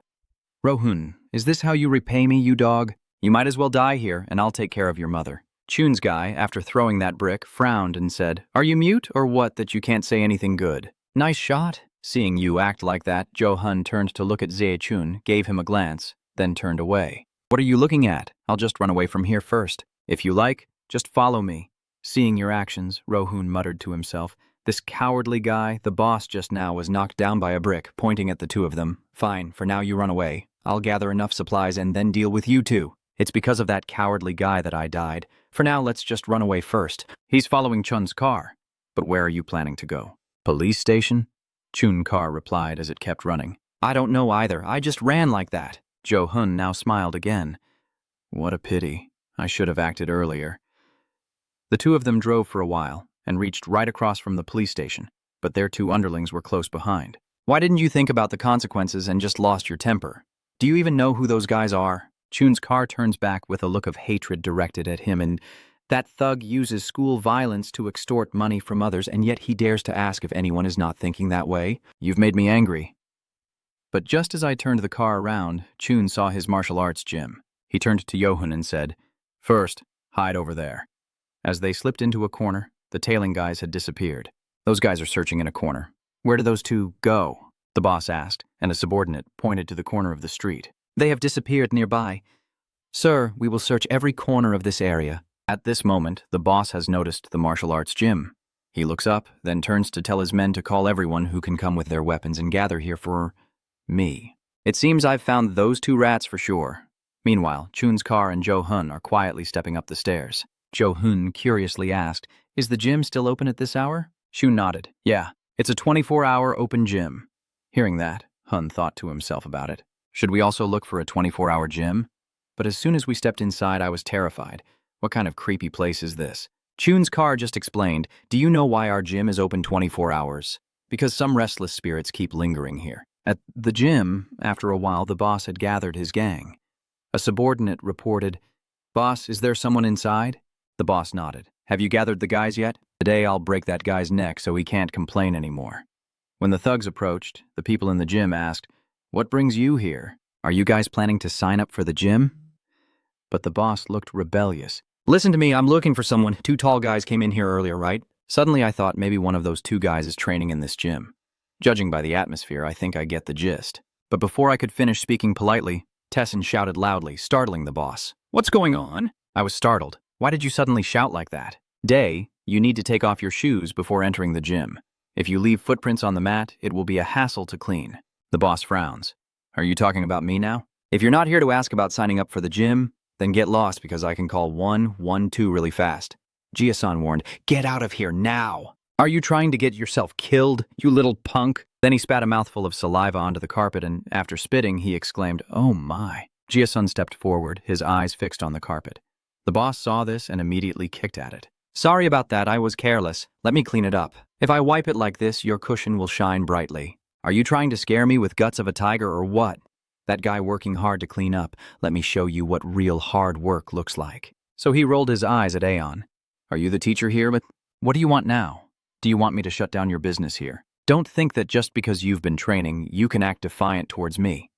Ro-hun, is this how you repay me, you dog? You might as well die here, and I'll take care of your mother. Chun's guy, after throwing that brick, frowned and said, Are you mute or what that you can't say anything good? Nice shot. Seeing you act like that, Jo-hun turned to look at Sechun, gave him a glance, then turned away. What are you looking at? I'll just run away from here first. If you like, just follow me. Seeing your actions, Ro-hun muttered to himself, This cowardly guy, the boss just now, was knocked down by a brick, pointing at the two of them. Fine, for now you run away. I'll gather enough supplies and then deal with you two. It's because of that cowardly guy that I died. For now, let's just run away first. He's following Chun's car. But where are you planning to go? Police station? Chun car replied as it kept running. I don't know either. I just ran like that. Jo Hun now smiled again. What a pity. I should have acted earlier. The two of them drove for a while and reached right across from the police station, but their two underlings were close behind. Why didn't you think about the consequences and just lost your temper? Do you even know who those guys are? Chun's car turns back with a look of hatred directed at him, and that thug uses school violence to extort money from others, and yet he dares to ask if anyone is not thinking that way. You've made me angry. But just as I turned the car around, Chun saw his martial arts gym. He turned to Yohun and said, First, hide over there. As they slipped into a corner, the tailing guys had disappeared. Those guys are searching in a corner. Where did those two go? The boss asked, and a subordinate pointed to the corner of the street. They have disappeared nearby. Sir, we will search every corner of this area. At this moment, the boss has noticed the martial arts gym. He looks up, then turns to tell his men to call everyone who can come with their weapons and gather here for me. It seems I've found those two rats for sure. Meanwhile, Chun's car and Jo Hun are quietly stepping up the stairs. Jo Hun curiously asked, Is the gym still open at this hour? Chun nodded. Yeah, it's a 24-hour open gym. Hearing that, Hun thought to himself about it. Should we also look for a 24-hour gym? But as soon as we stepped inside, I was terrified. What kind of creepy place is this? Chun's car just explained, Do you know why our gym is open 24 hours? Because some restless spirits keep lingering here. At the gym, after a while, the boss had gathered his gang. A subordinate reported, Boss, is there someone inside? The boss nodded. Have you gathered the guys yet? Today I'll break that guy's neck so he can't complain anymore. When the thugs approached, the people in the gym asked, What brings you here? Are you guys planning to sign up for the gym? But the boss looked rebellious. Listen to me, I'm looking for someone. Two tall guys came in here earlier, right? Suddenly I thought maybe one of those two guys is training in this gym. Judging by the atmosphere, I think I get the gist. But before I could finish speaking politely, Tessin shouted loudly, startling the boss. What's going on? I was startled. Why did you suddenly shout like that? Day, you need to take off your shoes before entering the gym. If you leave footprints on the mat, it will be a hassle to clean. The boss frowns. Are you talking about me now? If you're not here to ask about signing up for the gym, then get lost because I can call 112 really fast. Jia-san warned, Get out of here now! Are you trying to get yourself killed, you little punk? Then he spat a mouthful of saliva onto the carpet and, after spitting, he exclaimed, Oh my. Jia-san stepped forward, his eyes fixed on the carpet. The boss saw this and immediately kicked at it. Sorry about that, I was careless. Let me clean it up. If I wipe it like this, your cushion will shine brightly. Are you trying to scare me with guts of a tiger or what? That guy working hard to clean up. Let me show you what real hard work looks like. So he rolled his eyes at Aeon. Are you the teacher here? But what do you want now? Do you want me to shut down your business here? Don't think that just because you've been training, you can act defiant towards me.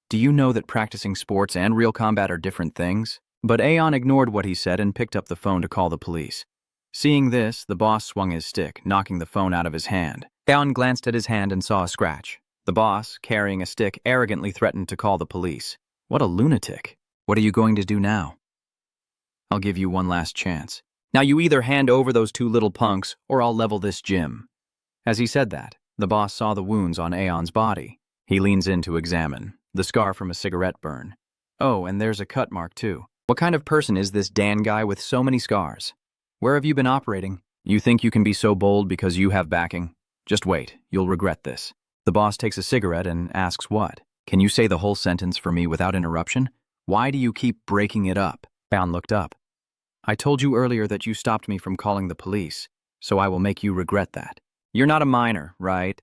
Do you know that practicing sports and real combat are different things? But Aeon ignored what he said and picked up the phone to call the police. Seeing this, the boss swung his stick, knocking the phone out of his hand. Aeon glanced at his hand and saw a scratch. The boss, carrying a stick, arrogantly threatened to call the police. What a lunatic. What are you going to do now? I'll give you one last chance. Now you either hand over those two little punks, or I'll level this gym. As he said that, the boss saw the wounds on Aeon's body. He leans in to examine, the scar from a cigarette burn. Oh, and there's a cut mark too. What kind of person is this Dan guy with so many scars? Where have you been operating? You think you can be so bold because you have backing? Just wait, you'll regret this. The boss takes a cigarette and asks what? Can you say the whole sentence for me without interruption? Why do you keep breaking it up? Aeon looked up. I told you earlier that you stopped me from calling the police, so I will make you regret that. You're not a minor, right?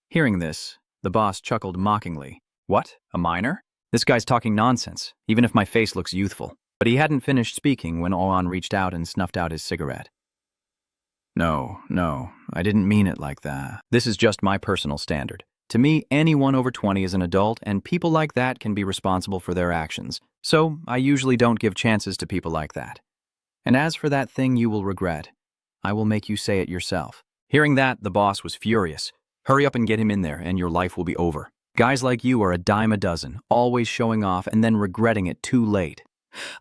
Hearing this, the boss chuckled mockingly. What? A minor? This guy's talking nonsense, even if my face looks youthful. But he hadn't finished speaking when Aeon reached out and snuffed out his cigarette. No, I didn't mean it like that. This is just my personal standard. To me, anyone over 20 is an adult, and people like that can be responsible for their actions. So I usually don't give chances to people like that. And as for that thing you will regret, I will make you say it yourself. Hearing that, the boss was furious. Hurry up and get him in there, and your life will be over. Guys like you are a dime a dozen, always showing off and then regretting it too late.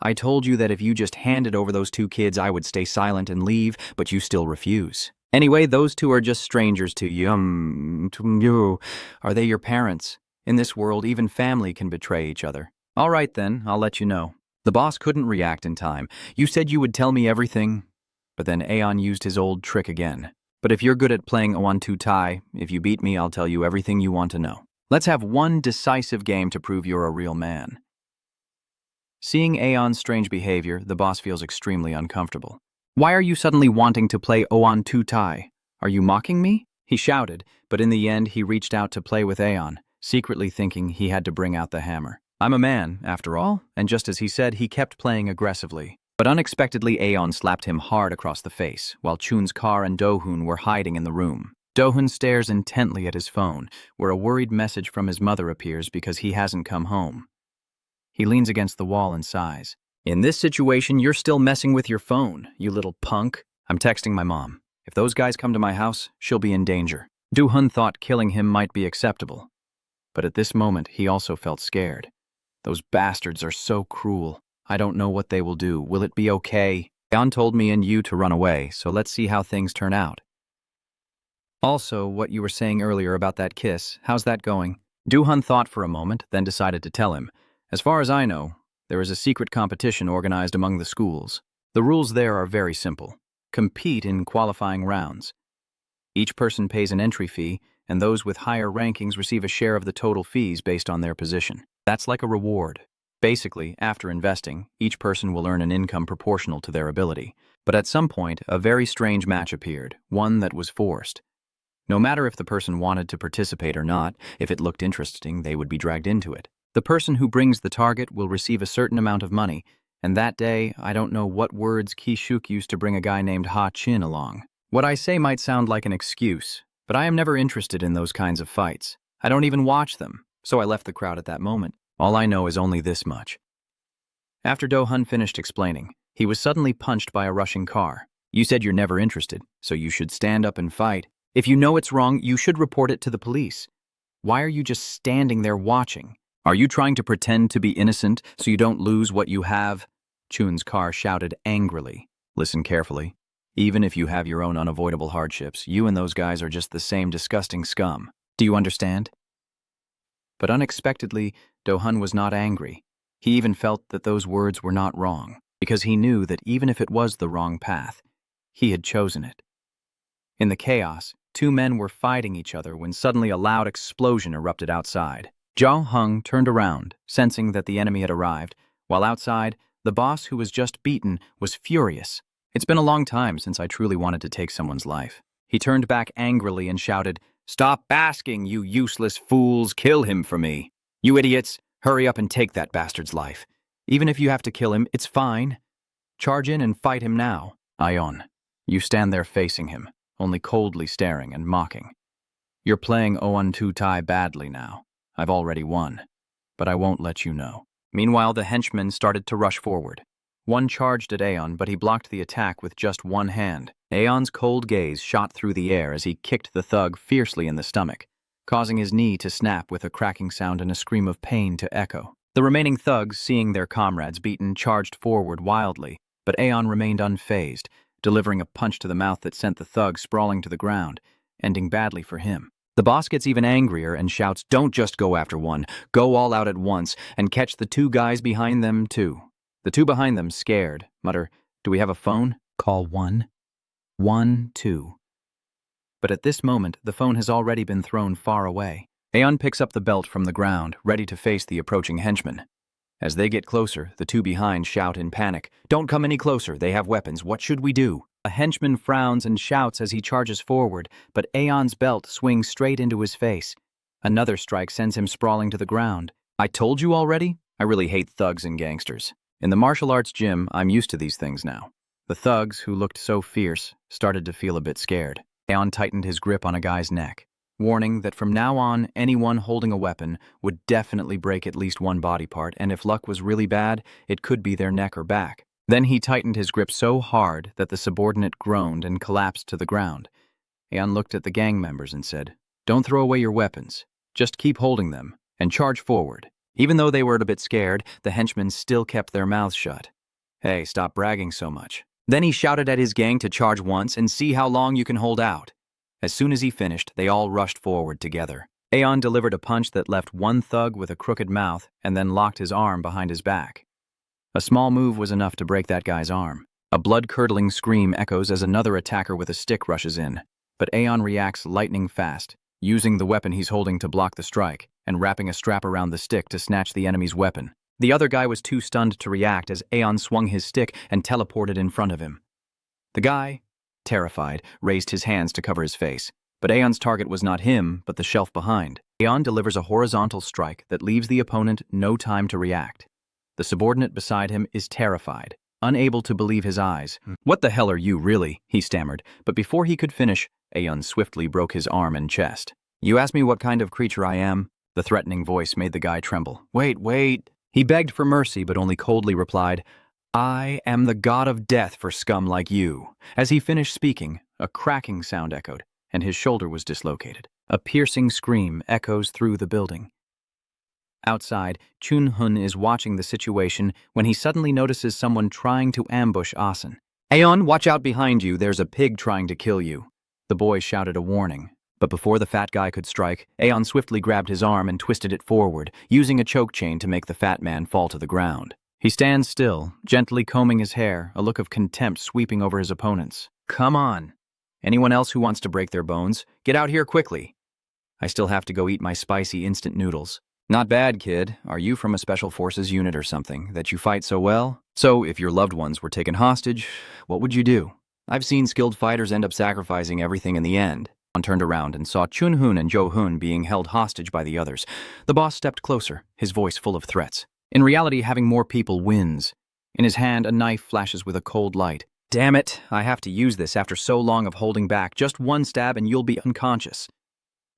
I told you that if you just handed over those two kids, I would stay silent and leave, but you still refuse. Anyway, those two are just strangers to you. Are they your parents? In this world, even family can betray each other. All right then, I'll let you know. The boss couldn't react in time. You said you would tell me everything. But then Aeon used his old trick again. But if you're good at playing 1-2 tie, if you beat me, I'll tell you everything you want to know. Let's have one decisive game to prove you're a real man. Seeing Aeon's strange behavior, the boss feels extremely uncomfortable. Why are you suddenly wanting to play 0-2 tie? Are you mocking me? He shouted, but in the end he reached out to play with Aeon, secretly thinking he had to bring out the hammer. I'm a man, after all, and just as he said, he kept playing aggressively. But unexpectedly Aeon slapped him hard across the face, while Chun's car and Do-hoon were hiding in the room. Do-hoon stares intently at his phone, where a worried message from his mother appears because he hasn't come home. He leans against the wall and sighs. In this situation, you're still messing with your phone, you little punk. I'm texting my mom. If those guys come to my house, she'll be in danger. Do-hoon thought killing him might be acceptable. But at this moment, he also felt scared. Those bastards are so cruel. I don't know what they will do. Will it be okay? Aeon told me and you to run away, so let's see how things turn out. Also, what you were saying earlier about that kiss, how's that going? Do-hoon thought for a moment, then decided to tell him. As far as I know, there is a secret competition organized among the schools. The rules there are very simple. Compete in qualifying rounds. Each person pays an entry fee, and those with higher rankings receive a share of the total fees based on their position. That's like a reward. Basically, after investing, each person will earn an income proportional to their ability. But at some point, a very strange match appeared, one that was forced. No matter if the person wanted to participate or not, if it looked interesting, they would be dragged into it. The person who brings the target will receive a certain amount of money, and that day, I don't know what words Ki-shuk used to bring a guy named Ha-chin along. What I say might sound like an excuse, but I am never interested in those kinds of fights. I don't even watch them, so I left the crowd at that moment. All I know is only this much. After Do-hoon finished explaining, he was suddenly punched by a rushing car. You said you're never interested, so you should stand up and fight. If you know it's wrong, you should report it to the police. Why are you just standing there watching? Are you trying to pretend to be innocent so you don't lose what you have? Chun's car shouted angrily. Listen carefully. Even if you have your own unavoidable hardships, you and those guys are just the same disgusting scum. Do you understand? But unexpectedly, Do-hoon was not angry. He even felt that those words were not wrong, because he knew that even if it was the wrong path, he had chosen it. In the chaos, two men were fighting each other when suddenly a loud explosion erupted outside. Jia-hung turned around, sensing that the enemy had arrived, while outside, the boss who was just beaten was furious. It's been a long time since I truly wanted to take someone's life. He turned back angrily and shouted, "Stop basking, you useless fools! Kill him for me! You idiots! Hurry up and take that bastard's life. Even if you have to kill him, it's fine. Charge in and fight him now." Aeon, you stand there facing him, only coldly staring and mocking. You're playing 0-2 tie badly now. I've already won, but I won't let you know. Meanwhile, the henchmen started to rush forward. One charged at Aeon, but he blocked the attack with just one hand. Aeon's cold gaze shot through the air as he kicked the thug fiercely in the stomach, causing his knee to snap with a cracking sound and a scream of pain to echo. The remaining thugs, seeing their comrades beaten, charged forward wildly, but Aeon remained unfazed, delivering a punch to the mouth that sent the thug sprawling to the ground, ending badly for him. The boss gets even angrier and shouts, "Don't just go after one, go all out at once, and catch the two guys behind them too." The two behind them, scared, mutter, "Do we have a phone?" Call 112. But at this moment, the phone has already been thrown far away. Aeon picks up the belt from the ground, ready to face the approaching henchmen. As they get closer, the two behind shout in panic, "Don't come any closer, they have weapons, what should we do?" A henchman frowns and shouts as he charges forward, but Aeon's belt swings straight into his face. Another strike sends him sprawling to the ground. I told you already? I really hate thugs and gangsters. In the martial arts gym, I'm used to these things now. The thugs, who looked so fierce, started to feel a bit scared. Aeon tightened his grip on a guy's neck, warning that from now on, anyone holding a weapon would definitely break at least one body part, and if luck was really bad, it could be their neck or back. Then he tightened his grip so hard that the subordinate groaned and collapsed to the ground. Aeon looked at the gang members and said, "Don't throw away your weapons. Just keep holding them and charge forward." Even though they were a bit scared, the henchmen still kept their mouths shut. "Hey, stop bragging so much." Then he shouted at his gang to charge once and see how long you can hold out. As soon as he finished, they all rushed forward together. Aeon delivered a punch that left one thug with a crooked mouth and then locked his arm behind his back. A small move was enough to break that guy's arm. A blood-curdling scream echoes as another attacker with a stick rushes in. But Aeon reacts lightning fast, using the weapon he's holding to block the strike, and wrapping a strap around the stick to snatch the enemy's weapon. The other guy was too stunned to react as Aeon swung his stick and teleported in front of him. The guy, terrified, raised his hands to cover his face. But Aeon's target was not him, but the shelf behind. Aeon delivers a horizontal strike that leaves the opponent no time to react. The subordinate beside him is terrified, unable to believe his eyes. "What the hell are you, really?" he stammered, but before he could finish, Aeon swiftly broke his arm and chest. "You asked me what kind of creature I am?" The threatening voice made the guy tremble. Wait. He begged for mercy, but only coldly replied, "I am the god of death for scum like you." As he finished speaking, a cracking sound echoed, and his shoulder was dislocated. A piercing scream echoes through the building. Outside, Chun-hun is watching the situation when he suddenly notices someone trying to ambush Asen. "Aeon, watch out behind you, there's a pig trying to kill you." The boy shouted a warning, but before the fat guy could strike, Aeon swiftly grabbed his arm and twisted it forward, using a choke chain to make the fat man fall to the ground. He stands still, gently combing his hair, a look of contempt sweeping over his opponents. "Come on. Anyone else who wants to break their bones, get out here quickly. I still have to go eat my spicy instant noodles." "Not bad, kid. Are you from a special forces unit or something, that you fight so well? So, if your loved ones were taken hostage, what would you do?" I've seen skilled fighters end up sacrificing everything in the end. Aeon turned around and saw Chun-hun and Jo-hun being held hostage by the others. The boss stepped closer, his voice full of threats. In reality, having more people wins. In his hand, a knife flashes with a cold light. "Damn it, I have to use this after so long of holding back. Just one stab and you'll be unconscious."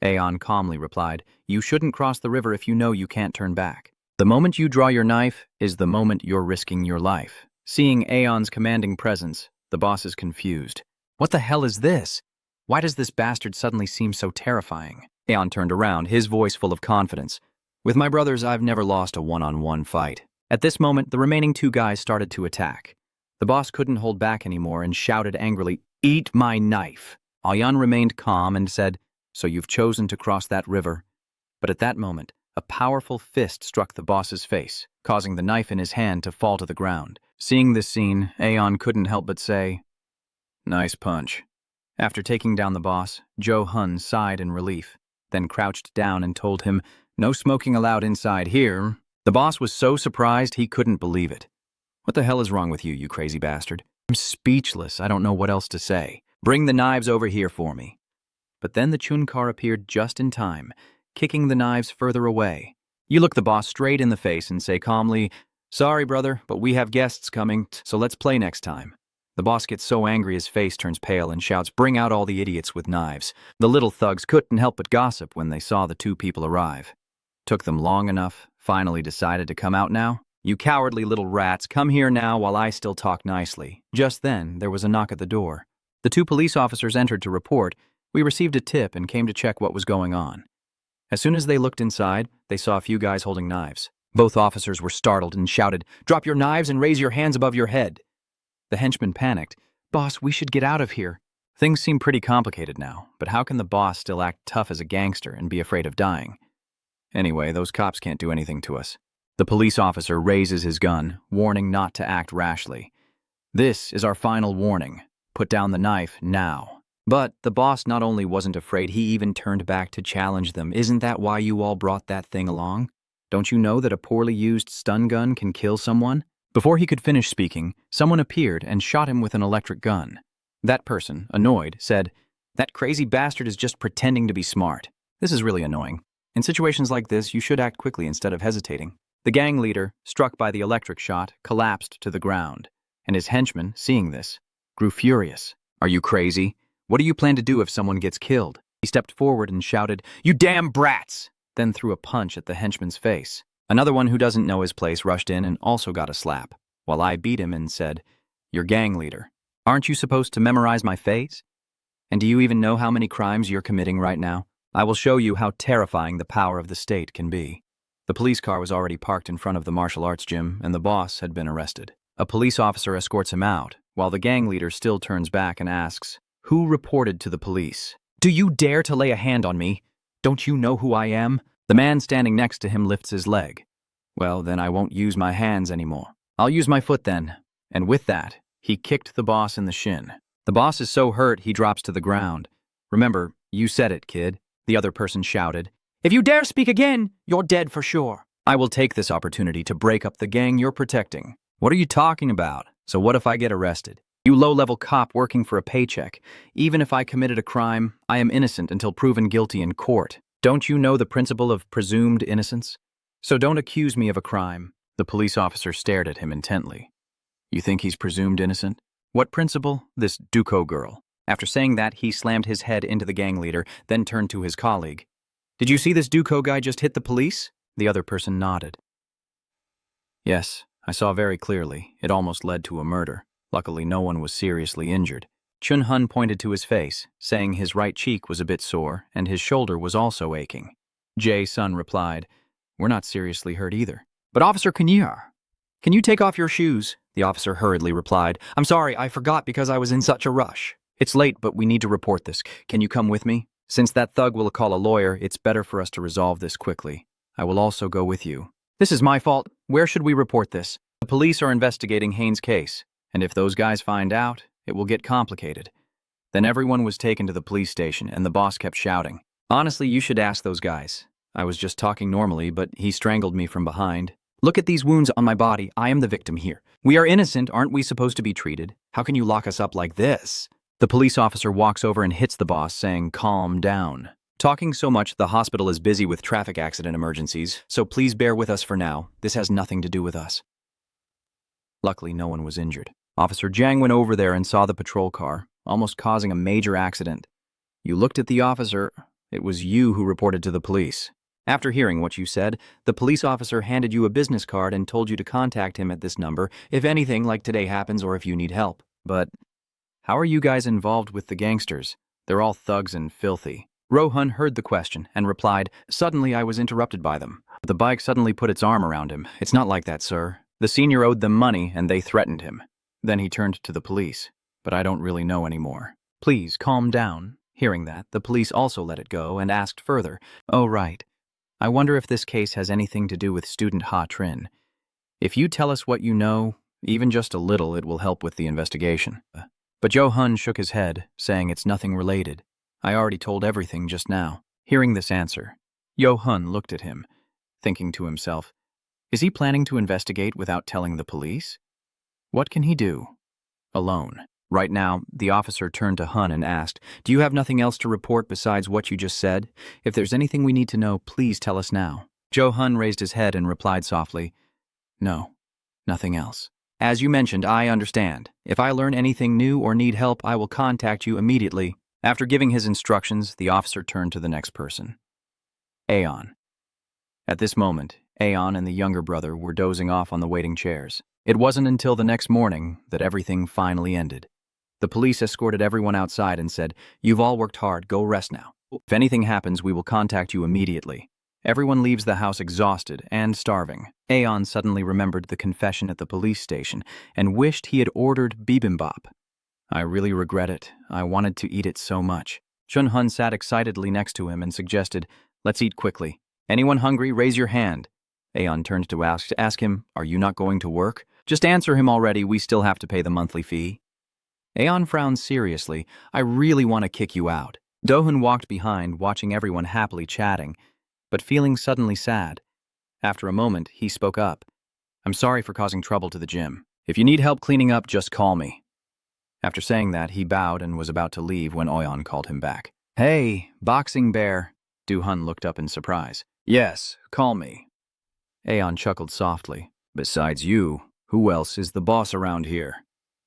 Aeon calmly replied, "You shouldn't cross the river if you know you can't turn back. The moment you draw your knife is the moment you're risking your life." Seeing Aeon's commanding presence, the boss is confused. "What the hell is this? Why does this bastard suddenly seem so terrifying?" Aeon turned around, his voice full of confidence. "With my brothers, I've never lost a one-on-one fight." At this moment, the remaining two guys started to attack. The boss couldn't hold back anymore and shouted angrily, "Eat my knife!" Aeon remained calm and said, "So you've chosen to cross that river." But at that moment, a powerful fist struck the boss's face, causing the knife in his hand to fall to the ground. Seeing this scene, Aeon couldn't help but say, "Nice punch." After taking down the boss, Jo-hun sighed in relief, then crouched down and told him, "No smoking allowed inside here." The boss was so surprised he couldn't believe it. "What the hell is wrong with you, you crazy bastard?" "I'm speechless. I don't know what else to say. Bring the knives over here for me." But then the Chun car appeared just in time, kicking the knives further away. You look the boss straight in the face and say calmly, "Sorry, brother, but we have guests coming, so let's play next time." The boss gets so angry his face turns pale and shouts, "Bring out all the idiots with knives." The little thugs couldn't help but gossip when they saw the two people arrive. Took them long enough, finally decided to come out now? "You cowardly little rats, come here now while I still talk nicely." Just then, there was a knock at the door. The two police officers entered to report. We received a tip and came to check what was going on. As soon as they looked inside, they saw a few guys holding knives. Both officers were startled and shouted, "Drop your knives and raise your hands above your head." The henchman panicked. "Boss, we should get out of here." Things seem pretty complicated now, but how can the boss still act tough as a gangster and be afraid of dying? Anyway, those cops can't do anything to us. The police officer raises his gun, warning not to act rashly. "This is our final warning. Put down the knife now." But the boss not only wasn't afraid, he even turned back to challenge them. "Isn't that why you all brought that thing along? Don't you know that a poorly used stun gun can kill someone?" Before he could finish speaking, someone appeared and shot him with an electric gun. That person, annoyed, said, "That crazy bastard is just pretending to be smart." This is really annoying. In situations like this, you should act quickly instead of hesitating. The gang leader, struck by the electric shot, collapsed to the ground, and his henchman, seeing this, grew furious. "Are you crazy? What do you plan to do if someone gets killed?" He stepped forward and shouted, "You damn brats!" then threw a punch at the henchman's face. Another one who doesn't know his place rushed in and also got a slap, while I beat him and said, "You're gang leader. Aren't you supposed to memorize my face? And do you even know how many crimes you're committing right now? I will show you how terrifying the power of the state can be." The police car was already parked in front of the martial arts gym, and the boss had been arrested. A police officer escorts him out, while the gang leader still turns back and asks, "Who reported to the police?" "Do you dare to lay a hand on me? Don't you know who I am?" The man standing next to him lifts his leg. "Well, then I won't use my hands anymore." I'll use my foot then. And with that, he kicked the boss in the shin. The boss is so hurt he drops to the ground. Remember, you said it, kid, the other person shouted. If you dare speak again, you're dead for sure. I will take this opportunity to break up the gang you're protecting. What are you talking about? So what if I get arrested? You low-level cop working for a paycheck. Even if I committed a crime, I am innocent until proven guilty in court. Don't you know the principle of presumed innocence? So don't accuse me of a crime. The police officer stared at him intently. You think he's presumed innocent? What principle? This Duco girl. After saying that, he slammed his head into the gang leader, then turned to his colleague. Did you see this Duco guy just hit the police? The other person nodded. Yes, I saw very clearly. It almost led to a murder. Luckily, no one was seriously injured. Chun-hun pointed to his face, saying his right cheek was a bit sore and his shoulder was also aching. Jae-sun replied, We're not seriously hurt either. But Officer Kanyar, can you take off your shoes? The officer hurriedly replied, I'm sorry, I forgot because I was in such a rush. It's late, but we need to report this. Can you come with me? Since that thug will call a lawyer, it's better for us to resolve this quickly. I will also go with you. This is my fault. Where should we report this? The police are investigating Haynes' case, and if those guys find out, it will get complicated. Then everyone was taken to the police station, and the boss kept shouting. Honestly, you should ask those guys. I was just talking normally, but he strangled me from behind. Look at these wounds on my body. I am the victim here. We are innocent. Aren't we supposed to be treated? How can you lock us up like this? The police officer walks over and hits the boss, saying, Calm down. Talking so much, the hospital is busy with traffic accident emergencies, so please bear with us for now. This has nothing to do with us. Luckily, no one was injured. Officer Jang went over there and saw the patrol car, almost causing a major accident. You looked at the officer. It was you who reported to the police. After hearing what you said, the police officer handed you a business card and told you to contact him at this number if anything like today happens or if you need help. But how are you guys involved with the gangsters? They're all thugs and filthy. Rohun heard the question and replied, Suddenly I was interrupted by them. The bike suddenly put its arm around him. It's not like that, sir. The senior owed them money and they threatened him. Then he turned to the police. But I don't really know anymore. Please, calm down. Hearing that, the police also let it go and asked further, Oh, right. I wonder if this case has anything to do with student Ha Trin. If you tell us what you know, even just a little, it will help with the investigation. But Yo-hun shook his head, saying it's nothing related. I already told everything just now. Hearing this answer, Yo-hun looked at him, thinking to himself, is he planning to investigate without telling the police? What can he do? Alone. Right now, the officer turned to Hun and asked, Do you have nothing else to report besides what you just said? If there's anything we need to know, please tell us now. Jo-hun raised his head and replied softly, No, nothing else. As you mentioned, I understand. If I learn anything new or need help, I will contact you immediately. After giving his instructions, the officer turned to the next person. Aeon. At this moment, Aeon and the younger brother were dozing off on the waiting chairs. It wasn't until the next morning that everything finally ended. The police escorted everyone outside and said, You've all worked hard, go rest now. If anything happens, we will contact you immediately. Everyone leaves the house exhausted and starving. Aeon suddenly remembered the confession at the police station and wished he had ordered bibimbap. I really regret it. I wanted to eat it so much. Chun-hun sat excitedly next to him and suggested, Let's eat quickly. Anyone hungry, raise your hand. Aeon turned to ask him, Are you not going to work? Just answer him already, we still have to pay the monthly fee. Aeon frowned seriously. I really want to kick you out. Do-hun walked behind, watching everyone happily chatting, but feeling suddenly sad. After a moment, he spoke up. I'm sorry for causing trouble to the gym. If you need help cleaning up, just call me. After saying that, he bowed and was about to leave when Oyeon called him back. Hey, boxing bear. Do-hun looked up in surprise. Yes, call me. Aeon chuckled softly. Besides you, who else is the boss around here?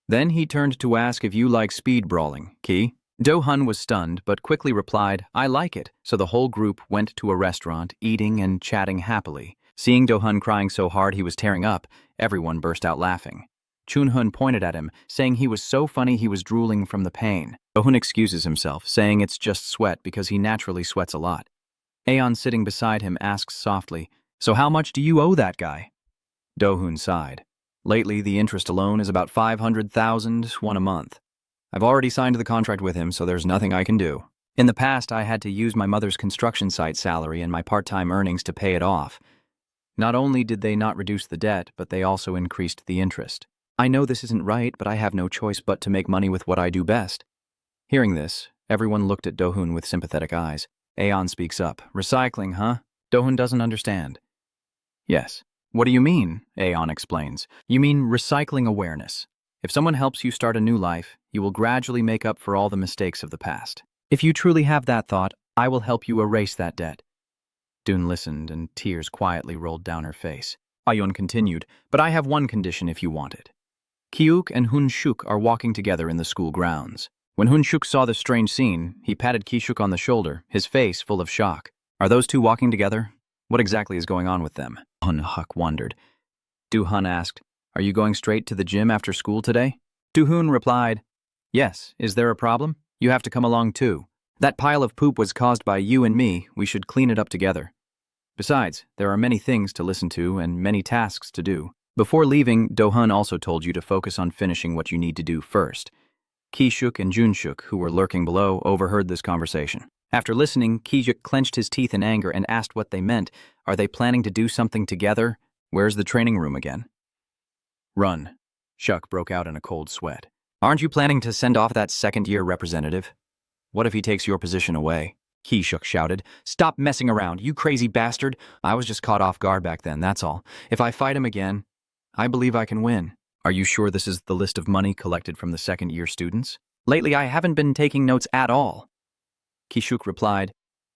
Then he turned to ask if you like speed brawling, Ki? Do-hun was stunned, but quickly replied, I like it. So the whole group went to a restaurant, eating and chatting happily. Seeing Do-hun crying so hard he was tearing up, everyone burst out laughing. Chun-hun pointed at him, saying he was so funny he was drooling from the pain. Do-hun excuses himself, saying it's just sweat because he naturally sweats a lot. Aeon sitting beside him asks softly, So how much do you owe that guy? Do-hun sighed. Lately, the interest alone is about 500,000 won a month. I've already signed the contract with him, so there's nothing I can do. In the past, I had to use my mother's construction site salary and my part-time earnings to pay it off. Not only did they not reduce the debt, but they also increased the interest. I know this isn't right, but I have no choice but to make money with what I do best. Hearing this, everyone looked at Do-hoon with sympathetic eyes. Aeon speaks up. Recycling, huh? Do-hoon doesn't understand. Yes. What do you mean? Aeon explains. You mean recycling awareness. If someone helps you start a new life, you will gradually make up for all the mistakes of the past. If you truly have that thought, I will help you erase that debt. Doon listened, and tears quietly rolled down her face. Aeon continued, but I have one condition if you want it. Kyuk and Hun-shuk are walking together in the school grounds. When Hun-shuk saw the strange scene, he patted Ki-shuk on the shoulder, his face full of shock. Are those two walking together? What exactly is going on with them? Hun-huk wondered. Do-hun asked, Are you going straight to the gym after school today? Do-hoon replied, Yes, is there a problem? You have to come along too. That pile of poop was caused by you and me, we should clean it up together. Besides, there are many things to listen to and many tasks to do. Before leaving, Do-hun also told you to focus on finishing what you need to do first. Ki-shuk and Jun-shuk, who were lurking below, overheard this conversation. After listening, Ki-shuk clenched his teeth in anger and asked what they meant. Are they planning to do something together? Where's the training room again? Run. Shuk broke out in a cold sweat. Aren't you planning to send off that second-year representative? What if he takes your position away? Ki-shuk shouted. Stop messing around, you crazy bastard. I was just caught off guard back then, that's all. If I fight him again, I believe I can win. Are you sure this is the list of money collected from the second-year students? Lately, I haven't been taking notes at all. Ki-shuk replied,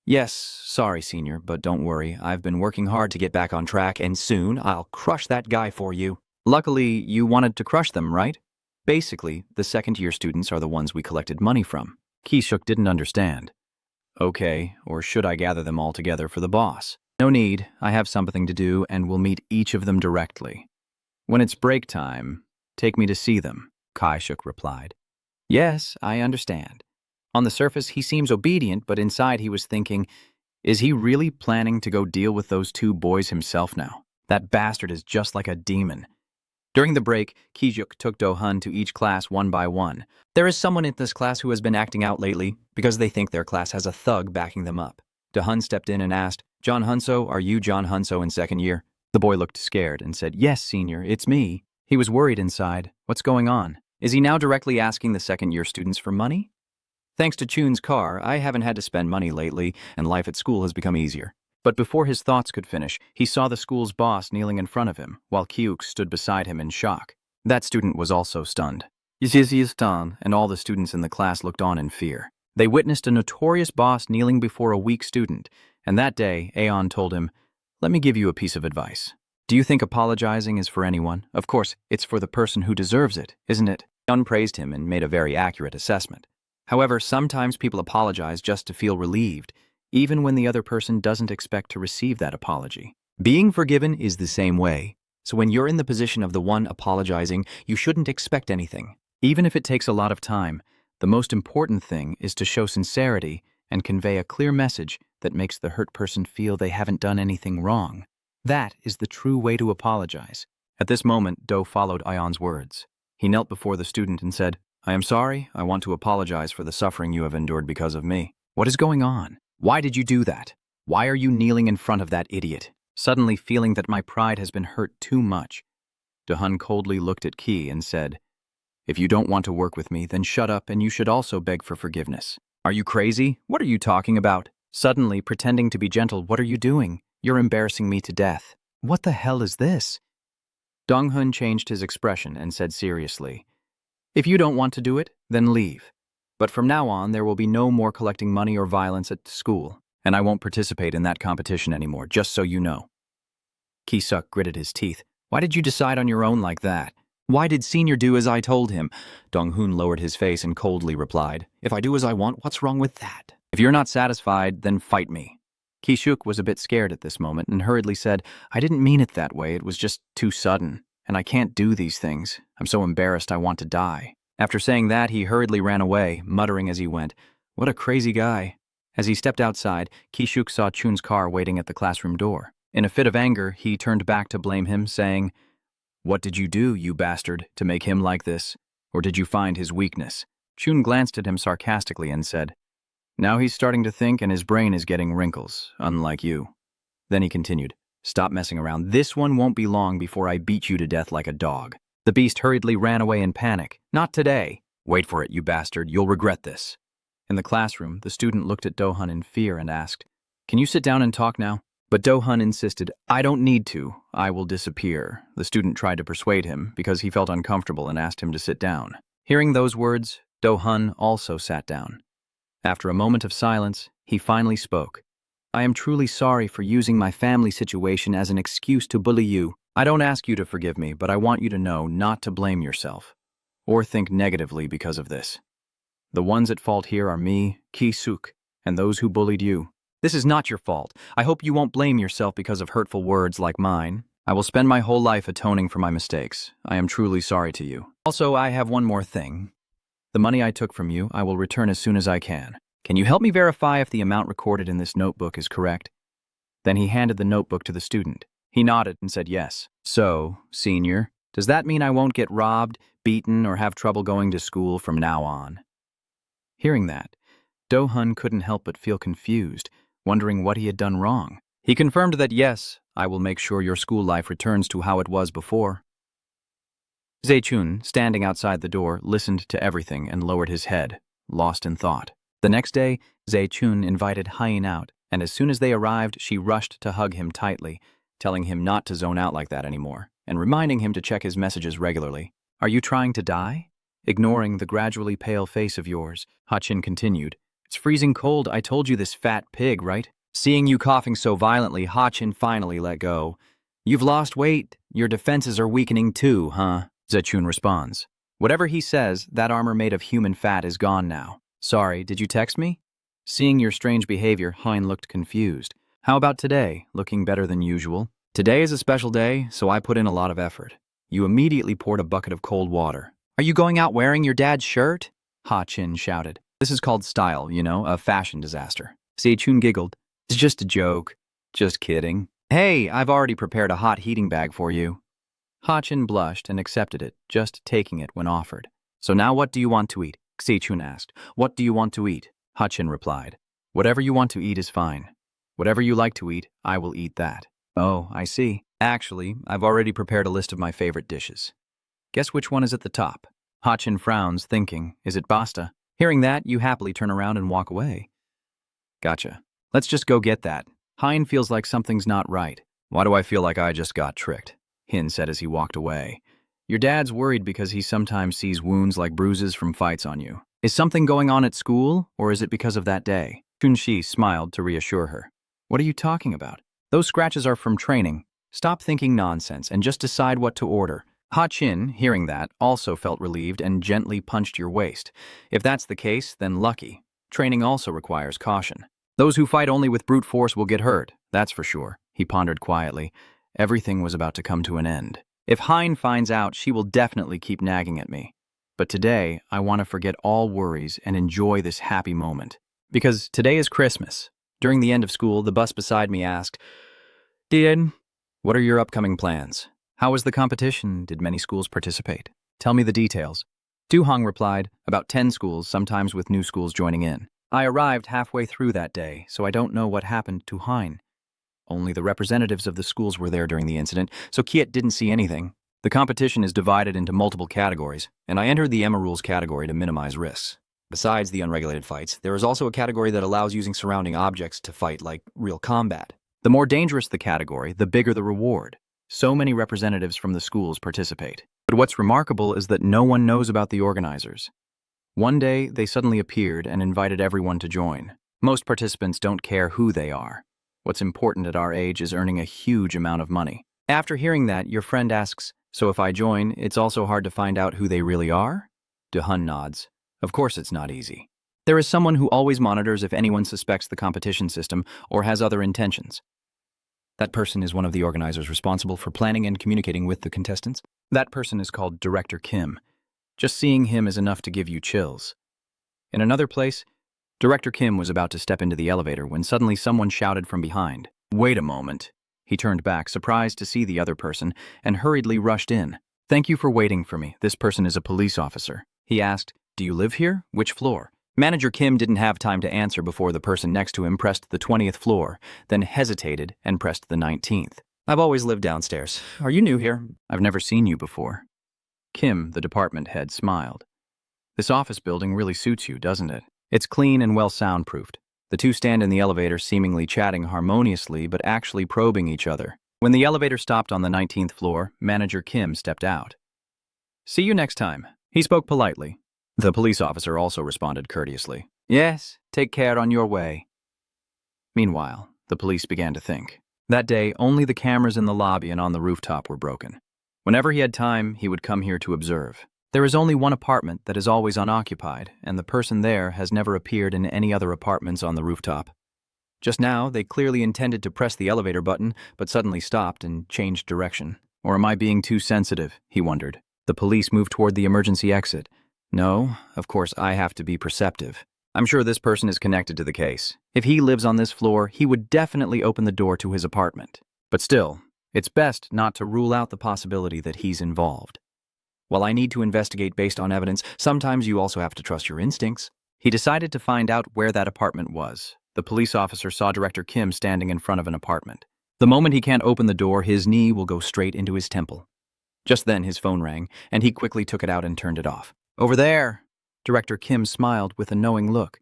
Yes, sorry, senior, but don't worry. I've been working hard to get back on track, and soon I'll crush that guy for you. Luckily, you wanted to crush them, right? Basically, the second-year students are the ones we collected money from. Ki-shuk didn't understand. Okay, or should I gather them all together for the boss? No need, I have something to do and will meet each of them directly. When it's break time, take me to see them, Ki-shuk replied. Yes, I understand. On the surface, he seems obedient, but inside he was thinking, is he really planning to go deal with those two boys himself now? That bastard is just like a demon. During the break, Ki-shuk took Do-hun to each class one by one. There is someone in this class who has been acting out lately because they think their class has a thug backing them up. Do-hun stepped in and asked, John Hunso, are you John Hunso in second year? The boy looked scared and said, Yes, senior, it's me. He was worried inside. What's going on? Is he now directly asking the second-year students for money? Thanks to Chun's car, I haven't had to spend money lately, and life at school has become easier. But before his thoughts could finish, he saw the school's boss kneeling in front of him, while Kyuk stood beside him in shock. That student was also stunned. And all the students in the class looked on in fear. They witnessed a notorious boss kneeling before a weak student, and that day, Aeon told him, Let me give you a piece of advice. Do you think apologizing is for anyone? Of course, it's for the person who deserves it, isn't it? Aeon praised him and made a very accurate assessment. However, sometimes people apologize just to feel relieved, even when the other person doesn't expect to receive that apology. Being forgiven is the same way. So when you're in the position of the one apologizing, you shouldn't expect anything. Even if it takes a lot of time, the most important thing is to show sincerity and convey a clear message that makes the hurt person feel they haven't done anything wrong. That is the true way to apologize. At this moment, Do followed Aeon's words. He knelt before the student and said, I am sorry. I want to apologize for the suffering you have endured because of me. What is going on? Why did you do that? Why are you kneeling in front of that idiot? Suddenly feeling that my pride has been hurt too much. Do-hun coldly looked at Ki and said, If you don't want to work with me, then shut up and you should also beg for forgiveness. Are you crazy? What are you talking about? Suddenly, pretending to be gentle, what are you doing? You're embarrassing me to death. What the hell is this? Dong-hun changed his expression and said seriously, If you don't want to do it, then leave. But from now on, there will be no more collecting money or violence at school, and I won't participate in that competition anymore, just so you know. Ki-suk gritted his teeth. Why did you decide on your own like that? Why did Senior do as I told him? Dong-hun lowered his face and coldly replied, If I do as I want, what's wrong with that? If you're not satisfied, then fight me. Ki-shuk was a bit scared at this moment and hurriedly said, I didn't mean it that way, it was just too sudden, and I can't do these things. I'm so embarrassed I want to die. After saying that, he hurriedly ran away, muttering as he went, What a crazy guy. As he stepped outside, Ki-shuk saw Chun's car waiting at the classroom door. In a fit of anger, he turned back to blame him, saying, What did you do, you bastard, to make him like this? Or did you find his weakness? Chun glanced at him sarcastically and said, Now he's starting to think and his brain is getting wrinkles, unlike you. Then he continued, Stop messing around. This one won't be long before I beat you to death like a dog. The beast hurriedly ran away in panic. Not today. Wait for it, you bastard. You'll regret this. In the classroom, the student looked at Do-hun in fear and asked, "Can you sit down and talk now?" But Do-hun insisted, "I don't need to. I will disappear." The student tried to persuade him because he felt uncomfortable and asked him to sit down. Hearing those words, Do-hun also sat down. After a moment of silence, he finally spoke. "I am truly sorry for using my family situation as an excuse to bully you. I don't ask you to forgive me, but I want you to know not to blame yourself or think negatively because of this. The ones at fault here are me, Ki-suk, and those who bullied you. This is not your fault. I hope you won't blame yourself because of hurtful words like mine. I will spend my whole life atoning for my mistakes. I am truly sorry to you. Also, I have one more thing. The money I took from you, I will return as soon as I can. Can you help me verify if the amount recorded in this notebook is correct?" Then he handed the notebook to the student. He nodded and said yes. "So, senior, does that mean I won't get robbed, beaten, or have trouble going to school from now on?" Hearing that, Do-hun couldn't help but feel confused, wondering what he had done wrong. He confirmed that yes, I will make sure your school life returns to how it was before. Zaechun, standing outside the door, listened to everything and lowered his head, lost in thought. The next day, Zaechun invited Hein out, and as soon as they arrived, she rushed to hug him tightly, telling him not to zone out like that anymore, and reminding him to check his messages regularly. "Are you trying to die?" Ignoring the gradually pale face of yours, Ha-chin continued. "It's freezing cold. I told you, this fat pig, right?" Seeing you coughing so violently, Ha-chin finally let go. "You've lost weight. Your defenses are weakening too, huh?" Zaechun responds. "Whatever he says, that armor made of human fat is gone now. Sorry, did you text me?" Seeing your strange behavior, Hein looked confused. "How about today? Looking better than usual?" "Today is a special day, so I put in a lot of effort." You immediately poured a bucket of cold water. "Are you going out wearing your dad's shirt?" Ha-chin shouted. "This is called style, you know, a fashion disaster." Zaechun giggled. "It's just a joke." "Just kidding." "Hey, I've already prepared a hot heating bag for you." Ha-chin blushed and accepted it, just taking it when offered. "So now what do you want to eat?" Zaechun asked. "What do you want to eat?" Ha-chin replied. "Whatever you want to eat is fine. Whatever you like to eat, I will eat that." "Oh, I see. Actually, I've already prepared a list of my favorite dishes. Guess which one is at the top?" Ha-chin frowns, thinking, is it pasta? Hearing that, you happily turn around and walk away. "Gotcha. Let's just go get that. Hein feels like something's not right." "Why do I feel like I just got tricked?" Hin said as he walked away. "Your dad's worried because he sometimes sees wounds like bruises from fights on you. Is something going on at school, or is it because of that day?" Chun-shi smiled to reassure her. "What are you talking about? Those scratches are from training. Stop thinking nonsense and just decide what to order." Ha-chin, hearing that, also felt relieved and gently punched your waist. "If that's the case, then lucky. Training also requires caution. Those who fight only with brute force will get hurt, that's for sure." He pondered quietly. Everything was about to come to an end. If Hein finds out, she will definitely keep nagging at me. But today, I want to forget all worries and enjoy this happy moment. Because today is Christmas. During the end of school, the bus beside me asked, "Did, what are your upcoming plans? How was the competition? Did many schools participate? Tell me the details." Du-hong replied, "About 10 schools, sometimes with new schools joining in. I arrived halfway through that day, so I don't know what happened to Hein. Only the representatives of the schools were there during the incident, so Kiet didn't see anything. The competition is divided into multiple categories, and I entered the Emma Rules category to minimize risks. Besides the unregulated fights, there is also a category that allows using surrounding objects to fight like real combat. The more dangerous the category, the bigger the reward. So many representatives from the schools participate. But what's remarkable is that no one knows about the organizers. One day, they suddenly appeared and invited everyone to join. Most participants don't care who they are. What's important at our age is earning a huge amount of money." After hearing that, your friend asks, "So if I join, it's also hard to find out who they really are?" Du-hun nods. "Of course it's not easy. There is someone who always monitors if anyone suspects the competition system or has other intentions. That person is one of the organizers responsible for planning and communicating with the contestants. That person is called Director Kim. Just seeing him is enough to give you chills." In another place, Director Kim was about to step into the elevator when suddenly someone shouted from behind, "Wait a moment." He turned back, surprised to see the other person, and hurriedly rushed in. "Thank you for waiting for me. This person is a police officer." He asked, "Do you live here? Which floor?" Manager Kim didn't have time to answer before the person next to him pressed the 20th floor, then hesitated and pressed the 19th. I've always lived downstairs. Are you new here? I've never seen you before. Kim, the department head, smiled. This office building really suits you, doesn't it? It's clean and well soundproofed. The two stand in the elevator seemingly chatting harmoniously but actually probing each other. When the elevator stopped on the 19th floor, manager Kim stepped out. See you next time. He spoke politely. The police officer also responded courteously. Yes, take care on your way. Meanwhile, the police began to think. That day, only the cameras in the lobby and on the rooftop were broken. Whenever he had time, he would come here to observe. There is only one apartment that is always unoccupied, and the person there has never appeared in any other apartments on the rooftop. Just now, they clearly intended to press the elevator button, but suddenly stopped and changed direction. Or am I being too sensitive? He wondered. The police moved toward the emergency exit. No, of course I have to be perceptive. I'm sure this person is connected to the case. If he lives on this floor, he would definitely open the door to his apartment. But still, it's best not to rule out the possibility that he's involved. While I need to investigate based on evidence, sometimes you also have to trust your instincts. He decided to find out where that apartment was. The police officer saw Director Kim standing in front of an apartment. The moment he can't open the door, his knee will go straight into his temple. Just then his phone rang, and he quickly took it out and turned it off. Over there! Director Kim smiled with a knowing look.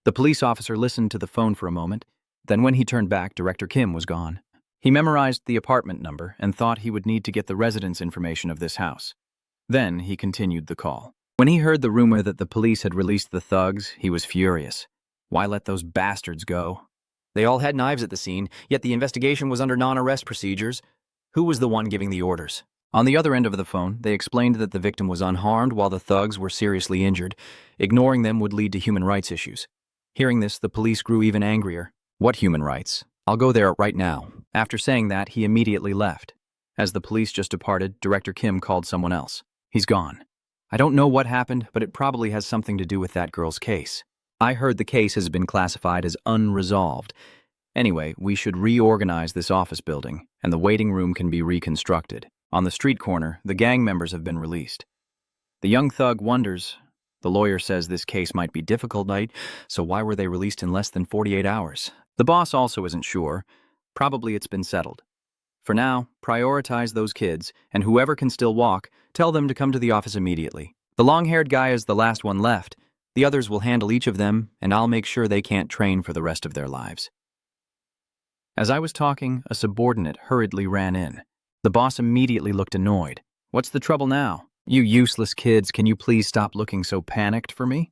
The police officer listened to the phone for a moment. Then when he turned back, Director Kim was gone. He memorized the apartment number and thought he would need to get the residence information of this house. Then he continued the call. When he heard the rumor that the police had released the thugs, he was furious. Why let those bastards go? They all had knives at the scene, yet the investigation was under non-arrest procedures. Who was the one giving the orders? On the other end of the phone, they explained that the victim was unharmed while the thugs were seriously injured. Ignoring them would lead to human rights issues. Hearing this, the police grew even angrier. What human rights? I'll go there right now. After saying that, he immediately left. As the police just departed, Director Kim called someone else. He's gone. I don't know what happened, but it probably has something to do with that girl's case. I heard the case has been classified as unresolved. Anyway, we should reorganize this office building, and the waiting room can be reconstructed. On the street corner, the gang members have been released. The young thug wonders. The lawyer says this case might be difficult, right? So why were they released in less than 48 hours? The boss also isn't sure. Probably it's been settled. For now, prioritize those kids, and whoever can still walk, tell them to come to the office immediately. The long-haired guy is the last one left. The others will handle each of them, and I'll make sure they can't train for the rest of their lives. As I was talking, a subordinate hurriedly ran in. The boss immediately looked annoyed. What's the trouble now? You useless kids, can you please stop looking so panicked for me?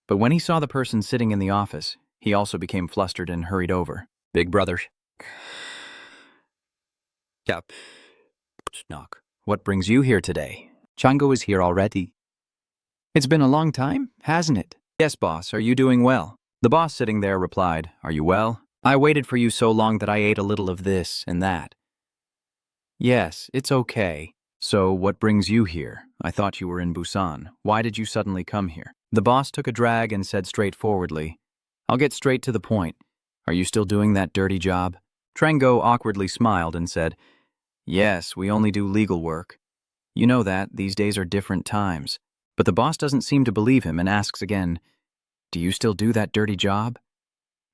But when he saw the person sitting in the office, he also became flustered and hurried over. Big brother. Yep. Knock. What brings you here today? Chango is here already. It's been a long time, hasn't it? Yes, boss. Are you doing well? The boss sitting there replied, Are you well? I waited for you so long that I ate a little of this and that. Yes, it's okay. So what brings you here? I thought you were in Busan. Why did you suddenly come here? The boss took a drag and said straightforwardly, I'll get straight to the point. Are you still doing that dirty job? Trango awkwardly smiled and said, Yes, we only do legal work. You know that, these days are different times. But the boss doesn't seem to believe him and asks again, Do you still do that dirty job?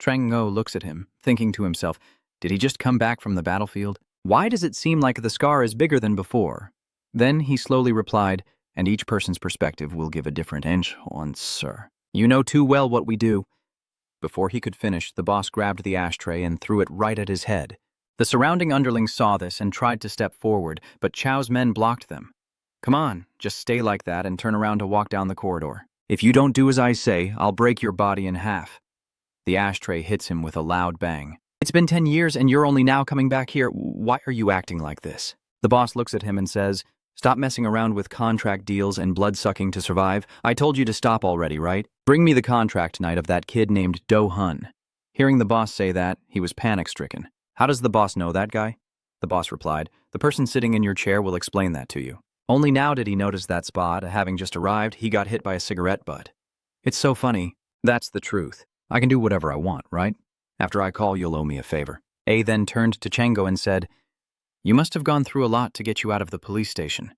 Trango looks at him, thinking to himself, Did he just come back from the battlefield? Why does it seem like the scar is bigger than before? Then he slowly replied, and each person's perspective will give a different answer. You know too well what we do. Before he could finish, the boss grabbed the ashtray and threw it right at his head. The surrounding underlings saw this and tried to step forward, but Chow's men blocked them. Come on, just stay like that and turn around to walk down the corridor. If you don't do as I say, I'll break your body in half. The ashtray hits him with a loud bang. It's been 10 years and you're only now coming back here. Why are you acting like this? The boss looks at him and says, Stop messing around with contract deals and blood-sucking to survive. I told you to stop already, right? Bring me the contract tonight of that kid named Do Hun. Hearing the boss say that, he was panic-stricken. How does the boss know that guy? The boss replied, The person sitting in your chair will explain that to you. Only now did he notice that spot. Having just arrived, he got hit by a cigarette butt. It's so funny. That's the truth. I can do whatever I want, right? After I call, you'll owe me a favor. A then turned to Chango and said, You must have gone through a lot to get you out of the police station.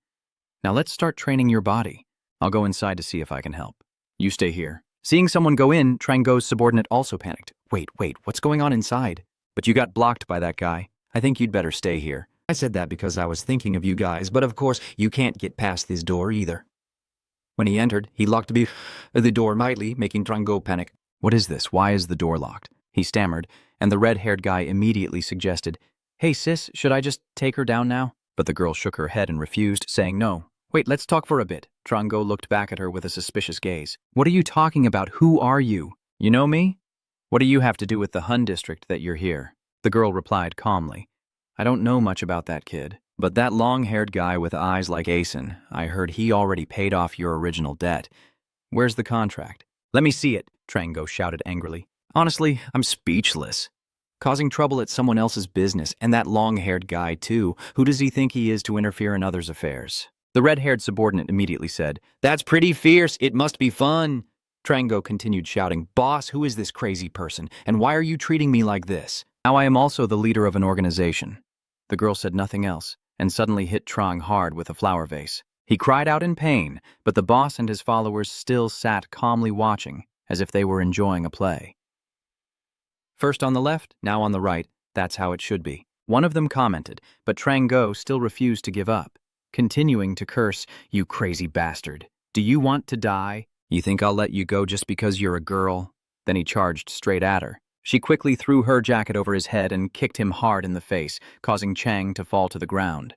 Now let's start training your body. I'll go inside to see if I can help. You stay here. Seeing someone go in, Trango's subordinate also panicked. Wait, what's going on inside? But you got blocked by that guy. I think you'd better stay here. I said that because I was thinking of you guys, but of course you can't get past this door either. When he entered, he locked the door mightily, making Trango panic. What is this? Why is the door locked? He stammered, and the red-haired guy immediately suggested, Hey sis, should I just take her down now? But the girl shook her head and refused, saying no. Wait, let's talk for a bit. Trango looked back at her with a suspicious gaze. What are you talking about? Who are you? You know me? What do you have to do with the Hun district that you're here? The girl replied calmly. I don't know much about that kid. But that long-haired guy with eyes like Asen, I heard he already paid off your original debt. Where's the contract? Let me see it, Trango shouted angrily. Honestly, I'm speechless. Causing trouble at someone else's business, and that long-haired guy too. Who does he think he is to interfere in others' affairs? The red-haired subordinate immediately said, That's pretty fierce, it must be fun. Trango continued shouting, Boss, who is this crazy person, and why are you treating me like this? Now I am also the leader of an organization. The girl said nothing else, and suddenly hit Trang hard with a flower vase. He cried out in pain, but the boss and his followers still sat calmly watching, as if they were enjoying a play. First on the left, now on the right, that's how it should be. One of them commented, but Trango still refused to give up, continuing to curse, You crazy bastard. Do you want to die? You think I'll let you go just because you're a girl? Then he charged straight at her. She quickly threw her jacket over his head and kicked him hard in the face, causing Chang to fall to the ground.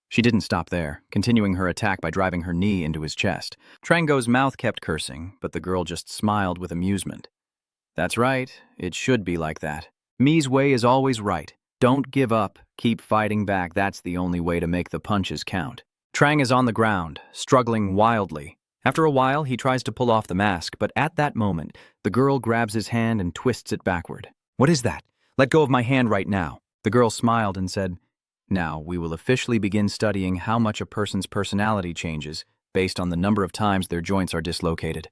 She didn't stop there, continuing her attack by driving her knee into his chest. Trango's mouth kept cursing, but the girl just smiled with amusement. That's right, it should be like that. Mi's way is always right. Don't give up, keep fighting back, that's the only way to make the punches count. Trang is on the ground, struggling wildly. After a while, he tries to pull off the mask, but at that moment, the girl grabs his hand and twists it backward. What is that? Let go of my hand right now. The girl smiled and said, Now, we will officially begin studying how much a person's personality changes based on the number of times their joints are dislocated.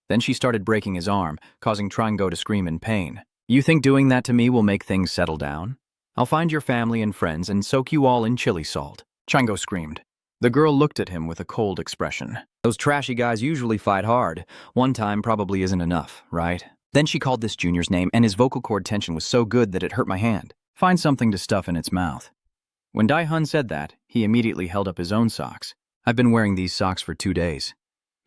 Then she started breaking his arm, causing Trango to scream in pain. You think doing that to me will make things settle down? I'll find your family and friends and soak you all in chili salt. Trango screamed. The girl looked at him with a cold expression. Those trashy guys usually fight hard. One time probably isn't enough, right? Then she called this junior's name, and his vocal cord tension was so good that it hurt my hand. Find something to stuff in its mouth. When Dai-hun said that, he immediately held up his own socks. I've been wearing these socks for 2 days.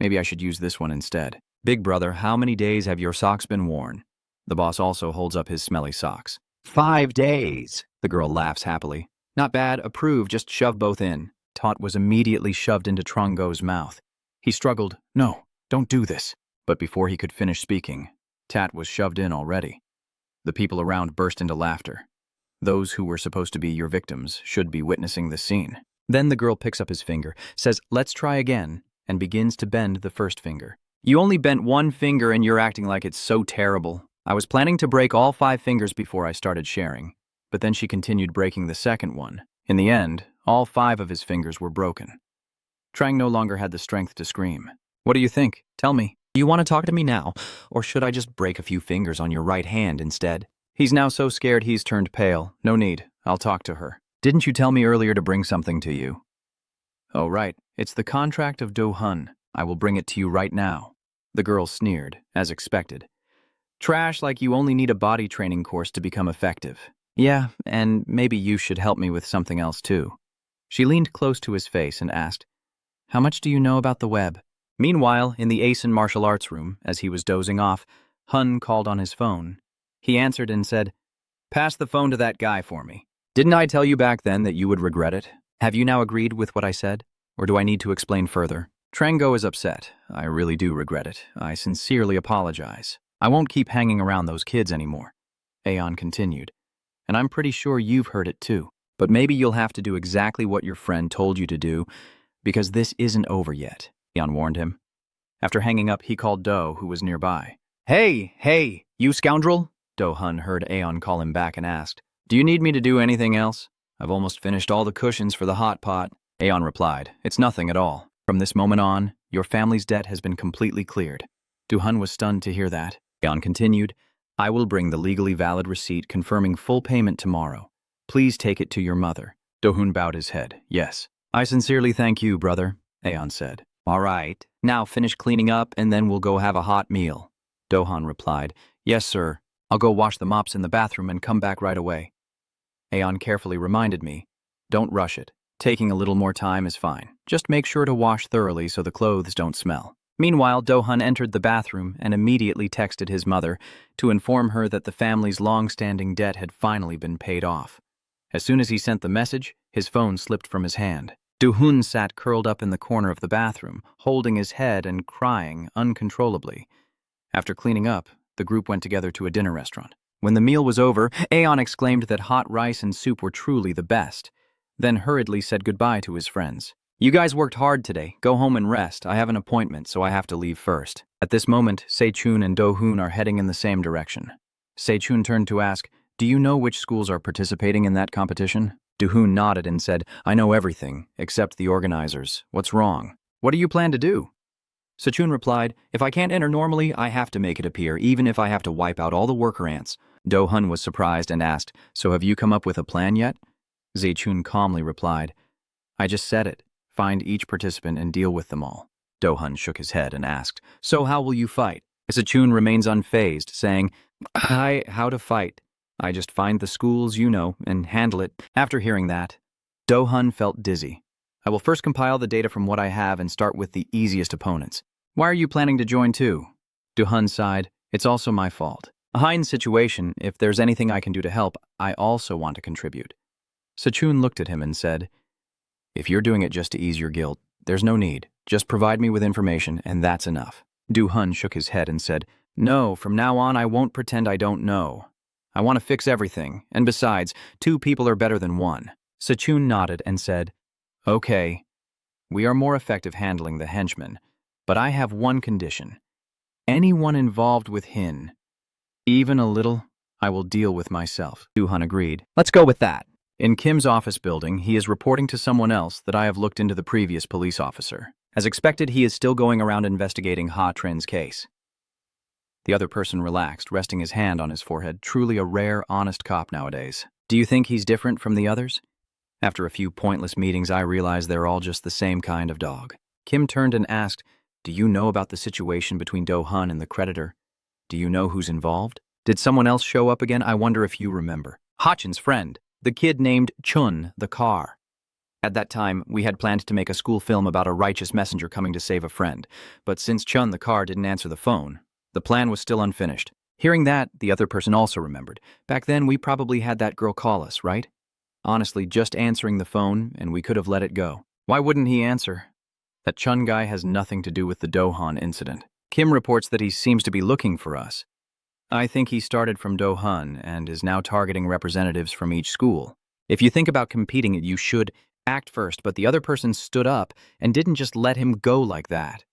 Maybe I should use this one instead. Big brother, how many days have your socks been worn? The boss also holds up his smelly socks. 5 days. The girl laughs happily. Not bad, approve, just shove both in. Tot was immediately shoved into Trango's mouth. He struggled, No, don't do this. But before he could finish speaking, Tat was shoved in already. The people around burst into laughter. Those who were supposed to be your victims should be witnessing this scene. Then the girl picks up his finger, says, Let's try again, and begins to bend the first finger. You only bent one finger and you're acting like it's so terrible. I was planning to break all 5 fingers before I started sharing, but then she continued breaking the second one. In the end, all 5 of his fingers were broken. Trang no longer had the strength to scream. What do you think? Tell me. Do you want to talk to me now, or should I just break a few fingers on your right hand instead? He's now so scared he's turned pale. No need. I'll talk to her. Didn't you tell me earlier to bring something to you? Oh, right. It's the contract of Do-hun. I will bring it to you right now. The girl sneered, as expected. Trash like you only need a body training course to become effective. Yeah, and maybe you should help me with something else too. She leaned close to his face and asked, How much do you know about the web? Meanwhile, in the Asen martial arts room, as he was dozing off, Hun called on his phone. He answered and said, Pass the phone to that guy for me. Didn't I tell you back then that you would regret it? Have you now agreed with what I said? Or do I need to explain further? Trango is upset. I really do regret it. I sincerely apologize. I won't keep hanging around those kids anymore. Aeon continued. And I'm pretty sure you've heard it too. But maybe you'll have to do exactly what your friend told you to do, because this isn't over yet, Aeon warned him. After hanging up, he called Do, who was nearby. Hey, you scoundrel? Do-hun heard Aeon call him back and asked, Do you need me to do anything else? I've almost finished all the cushions for the hot pot. Aeon replied, It's nothing at all. From this moment on, your family's debt has been completely cleared. Do-hun was stunned to hear that. Aeon continued, I will bring the legally valid receipt confirming full payment tomorrow. Please take it to your mother. Do-hun bowed his head. Yes. I sincerely thank you, brother, Aeon said. All right. Now finish cleaning up and then we'll go have a hot meal. Do-hun replied, Yes, sir. I'll go wash the mops in the bathroom and come back right away. Aeon carefully reminded me. Don't rush it. Taking a little more time is fine. Just make sure to wash thoroughly so the clothes don't smell. Meanwhile, Do-hun entered the bathroom and immediately texted his mother to inform her that the family's long-standing debt had finally been paid off. As soon as he sent the message, his phone slipped from his hand. Do-hun sat curled up in the corner of the bathroom, holding his head and crying uncontrollably. After cleaning up, the group went together to a dinner restaurant. When the meal was over, Aeon exclaimed that hot rice and soup were truly the best, then hurriedly said goodbye to his friends. You guys worked hard today. Go home and rest. I have an appointment, so I have to leave first. At this moment, Se-chun and Do-hun are heading in the same direction. Se-chun turned to ask, do you know which schools are participating in that competition? Do-hun nodded and said, I know everything, except the organizers. What's wrong? What do you plan to do? Se-chun replied, if I can't enter normally, I have to make it appear, even if I have to wipe out all the worker ants. Do-hun was surprised and asked, so have you come up with a plan yet? Se-chun calmly replied, I just said it. Find each participant and deal with them all. Do-hun shook his head and asked, so how will you fight? Se-chun remains unfazed, saying, how to fight? I just find the schools, and handle it. After hearing that, Do-hun felt dizzy. I will first compile the data from what I have and start with the easiest opponents. Why are you planning to join too? Do-hun sighed, it's also my fault. A Heinz situation, if there's anything I can do to help, I also want to contribute. Se-chun looked at him and said, if you're doing it just to ease your guilt, there's no need. Just provide me with information, and that's enough. Do-hun shook his head and said, no, from now on I won't pretend I don't know. I want to fix everything, and besides, 2 people are better than 1. Se-chun nodded and said, okay, we are more effective handling the henchmen, but I have one condition. Anyone involved with Hin, even a little, I will deal with myself. Do-hun agreed. Let's go with that. In Kim's office building, he is reporting to someone else that I have looked into the previous police officer. As expected, he is still going around investigating Ha Trin's case. The other person relaxed, resting his hand on his forehead, truly a rare, honest cop nowadays. Do you think he's different from the others? After a few pointless meetings, I realize they're all just the same kind of dog. Kim turned and asked, do you know about the situation between Do-hun and the creditor? Do you know who's involved? Did someone else show up again? I wonder if you remember. Ha-chin's friend. The kid named Chun, the car. At that time, we had planned to make a school film about a righteous messenger coming to save a friend, but since Chun, the car, didn't answer the phone, the plan was still unfinished. Hearing that, the other person also remembered. Back then, we probably had that girl call us, right? Honestly, just answering the phone, and we could have let it go. Why wouldn't he answer? That Chun guy has nothing to do with the Do-hun incident. Kim reports that he seems to be looking for us. I think he started from Do-hun and is now targeting representatives from each school. If you think about competing, you should act first, but the other person stood up and didn't just let him go like that.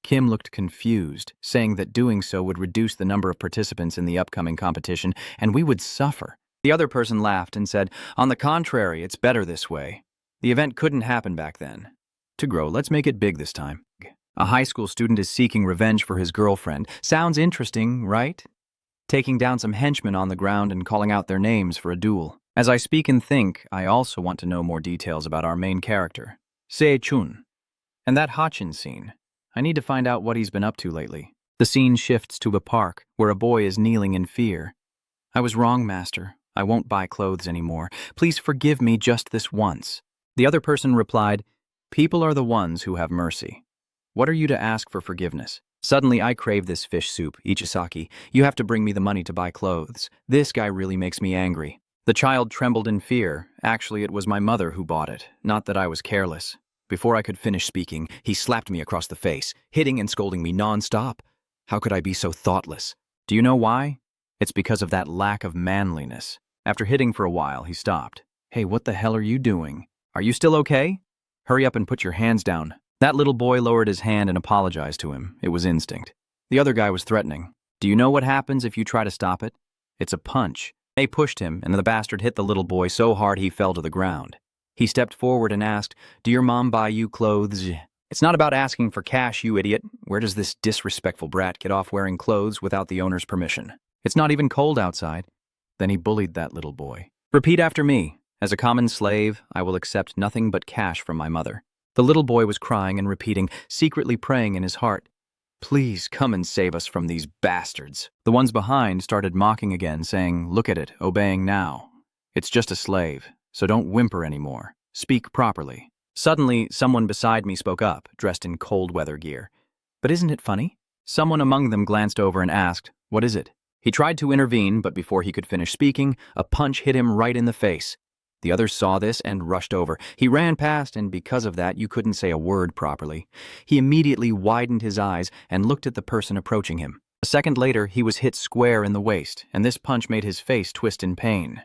Kim looked confused, saying that doing so would reduce the number of participants in the upcoming competition, and we would suffer. The other person laughed and said, on the contrary, it's better this way. The event couldn't happen back then. To grow, let's make it big this time. A high school student is seeking revenge for his girlfriend. Sounds interesting, right? Taking down some henchmen on the ground and calling out their names for a duel. As I speak and think, I also want to know more details about our main character, Se-chun. And that Ha-chin scene. I need to find out what he's been up to lately. The scene shifts to a park, where a boy is kneeling in fear. I was wrong, master. I won't buy clothes anymore. Please forgive me just this once. The other person replied, people are the ones who have mercy. What are you to ask for forgiveness? Suddenly, I crave this fish soup, Ichisaki. You have to bring me the money to buy clothes. This guy really makes me angry. The child trembled in fear. Actually, it was my mother who bought it, not that I was careless. Before I could finish speaking, he slapped me across the face, hitting and scolding me non-stop. How could I be so thoughtless? Do you know why? It's because of that lack of manliness. After hitting for a while, he stopped. Hey, what the hell are you doing? Are you still okay? Hurry up and put your hands down. That little boy lowered his hand and apologized to him. It was instinct. The other guy was threatening. Do you know what happens if you try to stop it? It's a punch. They pushed him, and the bastard hit the little boy so hard he fell to the ground. He stepped forward and asked, do your mom buy you clothes? It's not about asking for cash, you idiot. Where does this disrespectful brat get off wearing clothes without the owner's permission? It's not even cold outside. Then he bullied that little boy. Repeat after me. As a common slave, I will accept nothing but cash from my mother. The little boy was crying and repeating, secretly praying in his heart, please come and save us from these bastards. The ones behind started mocking again, saying, look at it, obeying now. It's just a slave, so don't whimper anymore. Speak properly. Suddenly, someone beside me spoke up, dressed in cold weather gear. But isn't it funny? Someone among them glanced over and asked, "What is it?" He tried to intervene, but before he could finish speaking, a punch hit him right in the face. The others saw this and rushed over. He ran past, and because of that, you couldn't say a word properly. He immediately widened his eyes and looked at the person approaching him. A second later, he was hit square in the waist, and this punch made his face twist in pain.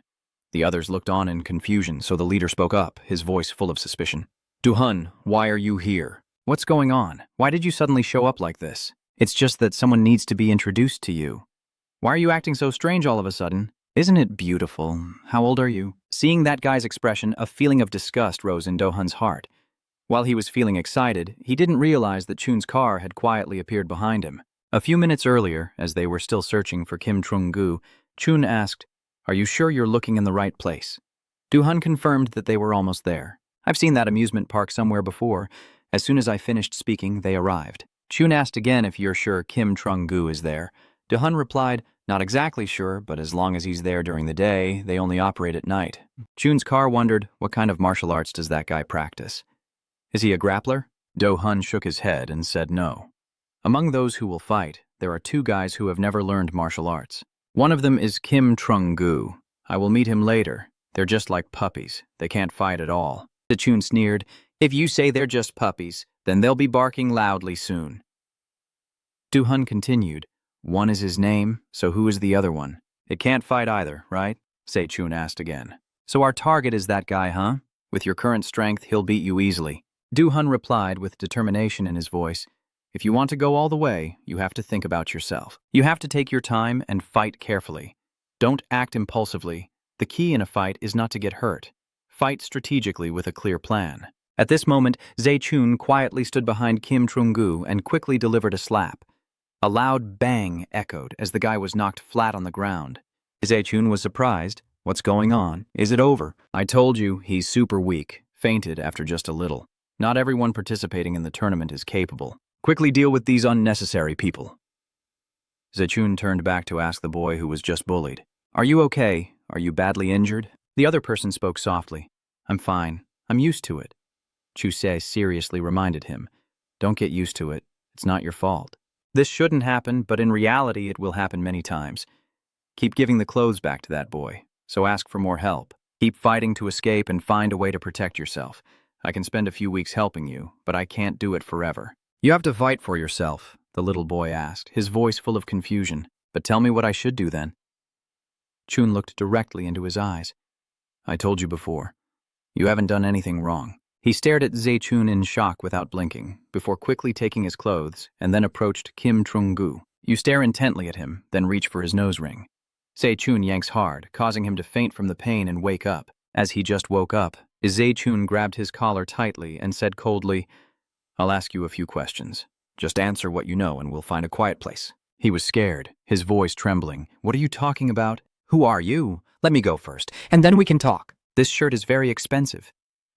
The others looked on in confusion, so the leader spoke up, his voice full of suspicion. "Duhun, why are you here?" "What's going on? Why did you suddenly show up like this?" "It's just that someone needs to be introduced to you." "Why are you acting so strange all of a sudden?" "Isn't it beautiful? How old are you?" Seeing that guy's expression, a feeling of disgust rose in Do-hun's heart. While he was feeling excited, he didn't realize that Chun's car had quietly appeared behind him. A few minutes earlier, as they were still searching for Kim Trung-gu, Chun asked, "Are you sure you're looking in the right place?" Do-hun confirmed that they were almost there. "I've seen that amusement park somewhere before. As soon as I finished speaking, they arrived." Chun asked again if you're sure Kim Trung-gu is there. Do-hun replied, "Not exactly sure, but as long as he's there during the day, they only operate at night." Chun's car wondered, what kind of martial arts does that guy practice? "Is he a grappler?" Do-hun shook his head and said no. "Among those who will fight, there are two guys who have never learned martial arts. One of them is Kim Trung-gu. I will meet him later. They're just like puppies. They can't fight at all." Chun sneered, "If you say they're just puppies, then they'll be barking loudly soon." Do-hun continued, "One is his name, so who is the other one?" "It can't fight either, right?" Se-chun asked again. "So our target is that guy, huh? With your current strength, he'll beat you easily." Do-hun replied with determination in his voice, "If you want to go all the way, you have to think about yourself. You have to take your time and fight carefully. Don't act impulsively. The key in a fight is not to get hurt. Fight strategically with a clear plan." At this moment, Se-chun quietly stood behind Kim Trung-gu and quickly delivered a slap. A loud bang echoed as the guy was knocked flat on the ground. Se-chun was surprised. "What's going on? Is it over?" "I told you, he's super weak. Fainted after just a little. Not everyone participating in the tournament is capable. Quickly deal with these unnecessary people." Se-chun turned back to ask the boy who was just bullied, "Are you okay? Are you badly injured?" The other person spoke softly. "I'm fine. I'm used to it." Chusei seriously reminded him, "Don't get used to it. It's not your fault. This shouldn't happen, but in reality it will happen many times. Keep giving the clothes back to that boy, so ask for more help. Keep fighting to escape and find a way to protect yourself. I can spend a few weeks helping you, but I can't do it forever." "You have to fight for yourself," the little boy asked, his voice full of confusion. "But tell me what I should do then." Chun looked directly into his eyes. "I told you before. You haven't done anything wrong." He stared at Se-chun in shock without blinking, before quickly taking his clothes, and then approached Kim Trung-gu. You stare intently at him, then reach for his nose ring. Se-chun yanks hard, causing him to faint from the pain and wake up. As he just woke up, Se-chun grabbed his collar tightly and said coldly, "I'll ask you a few questions. Just answer what you know and we'll find a quiet place." He was scared, his voice trembling. "What are you talking about?" "Who are you? Let me go first, and then we can talk." "This shirt is very expensive."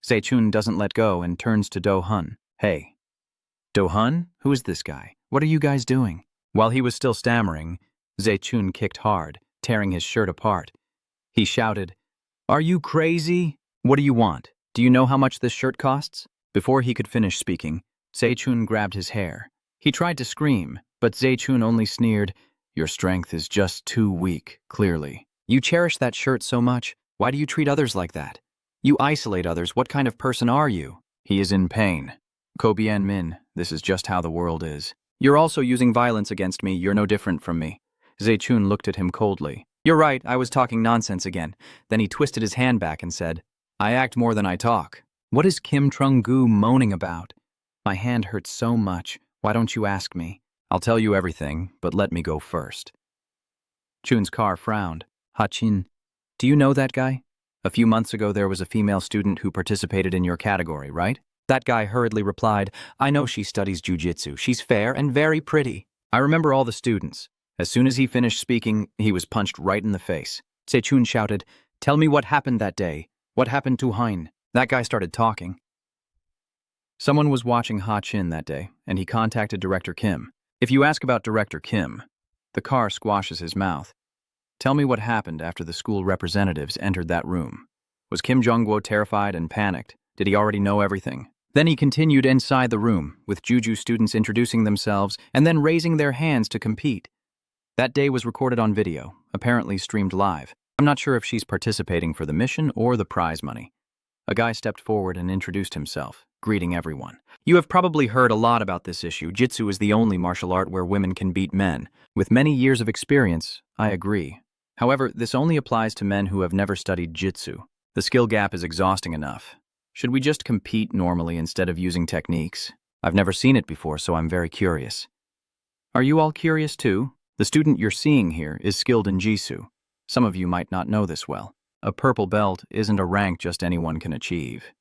Se-chun doesn't let go and turns to Do-hun. "Hey." "Do-hun? Who is this guy? What are you guys doing?" While he was still stammering, Se-chun kicked hard, tearing his shirt apart. He shouted, "Are you crazy? What do you want? Do you know how much this shirt costs?" Before he could finish speaking, Se-chun grabbed his hair. He tried to scream, but Se-chun only sneered, "Your strength is just too weak, clearly." "You cherish that shirt so much. Why do you treat others like that? You isolate others. What kind of person are you?" "He is in pain. Ko bien min, this is just how the world is." "You're also using violence against me. You're no different from me." Se-chun looked at him coldly. "You're right, I was talking nonsense again." Then he twisted his hand back and said, "I act more than I talk." "What is Kim Trung-gu moaning about? My hand hurts so much. Why don't you ask me?" "I'll tell you everything, but let me go first." Chun's car frowned. "Ha-chin, do you know that guy? A few months ago there was a female student who participated in your category, right?" That guy hurriedly replied, "I know she studies jujitsu. She's fair and very pretty." "I remember all the students." As soon as he finished speaking, he was punched right in the face. Se-chun shouted, "Tell me what happened that day. What happened to Hein?" That guy started talking. Someone was watching Ha-chin that day, and he contacted Director Kim. If you ask about Director Kim, the car squashes his mouth. Tell me what happened after the school representatives entered that room. Was Kim Jong-wo terrified and panicked? Did he already know everything? Then he continued inside the room, with Juju students introducing themselves and then raising their hands to compete. That day was recorded on video, apparently streamed live. I'm not sure if she's participating for the mission or the prize money. A guy stepped forward and introduced himself, greeting everyone. You have probably heard a lot about this issue. Jitsu is the only martial art where women can beat men. With many years of experience, I agree. However, this only applies to men who have never studied Jitsu. The skill gap is exhausting enough. Should we just compete normally instead of using techniques? I've never seen it before, so I'm very curious. Are you all curious too? The student you're seeing here is skilled in Jitsu. Some of you might not know this well. A purple belt isn't a rank just anyone can achieve.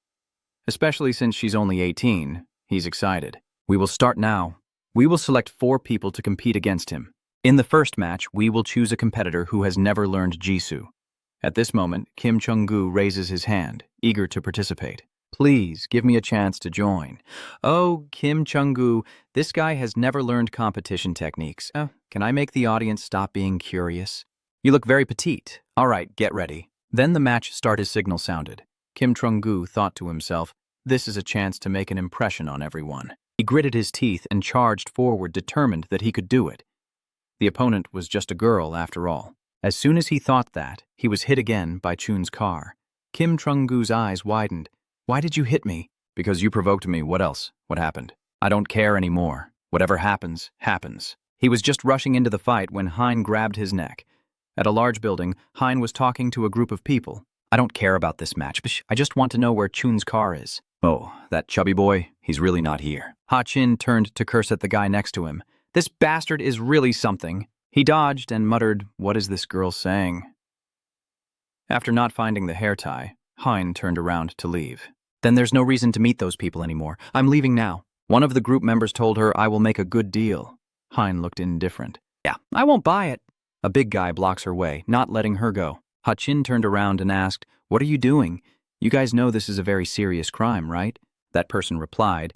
Especially since she's only 18, he's excited. We will start now. We will select 4 people to compete against him. In the first match, we will choose a competitor who has never learned Jitsu. At this moment, Kim Chung-gu raises his hand, eager to participate. Please, give me a chance to join. Oh, Kim Chung-gu, this guy has never learned competition techniques. Can I make the audience stop being curious? You look very petite. All right, get ready. Then the match start signal sounded. Kim Chung-gu thought to himself, this is a chance to make an impression on everyone. He gritted his teeth and charged forward, determined that he could do it. The opponent was just a girl, after all. As soon as he thought that, he was hit again by Chun's car. Kim Chung-gu's eyes widened. Why did you hit me? Because you provoked me. What else? What happened? I don't care anymore. Whatever happens, happens. He was just rushing into the fight when Hein grabbed his neck. At a large building, Hein was talking to a group of people. I don't care about this match. I just want to know where Chun's car is. Oh, that chubby boy? He's really not here. Ha Chin turned to curse at the guy next to him. This bastard is really something. He dodged and muttered, what is this girl saying? After not finding the hair tie, Hein turned around to leave. Then there's no reason to meet those people anymore. I'm leaving now. One of the group members told her I will make a good deal. Hein looked indifferent. Yeah, I won't buy it. A big guy blocks her way, not letting her go. Ha Chin turned around and asked, what are you doing? You guys know this is a very serious crime, right? That person replied,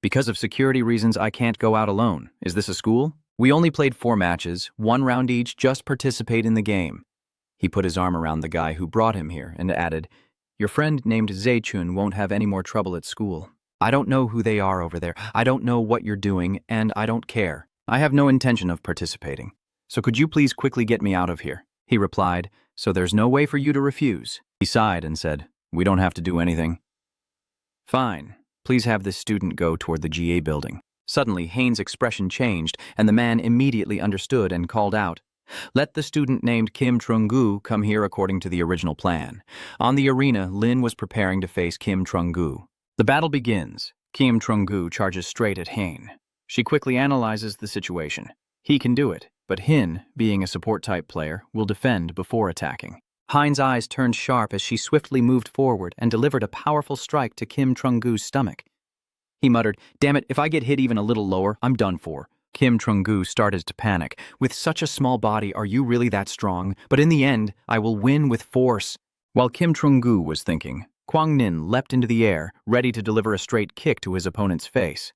because of security reasons, I can't go out alone. Is this a school? We only played 4 matches, 1 round each, just participate in the game. He put his arm around the guy who brought him here and added, your friend named Zechun won't have any more trouble at school. I don't know who they are over there. I don't know what you're doing, and I don't care. I have no intention of participating. So could you please quickly get me out of here? He replied, so there's no way for you to refuse. He sighed and said, we don't have to do anything. Fine. Please have this student go toward the GA building. Suddenly, Hain's expression changed, and the man immediately understood and called out, let the student named Kim Chung-gu come here according to the original plan. On the arena, Lin was preparing to face Kim Chung-gu. The battle begins. Kim Chung-gu charges straight at Hein. She quickly analyzes the situation. He can do it, but Hin, being a support-type player, will defend before attacking. Hein's eyes turned sharp as she swiftly moved forward and delivered a powerful strike to Kim Chung-gu's stomach. He muttered, damn it, if I get hit even a little lower, I'm done for. Kim Chung-gu started to panic. With such a small body, are you really that strong? But in the end, I will win with force. While Kim Chung-gu was thinking, Kwang Nin leapt into the air, ready to deliver a straight kick to his opponent's face.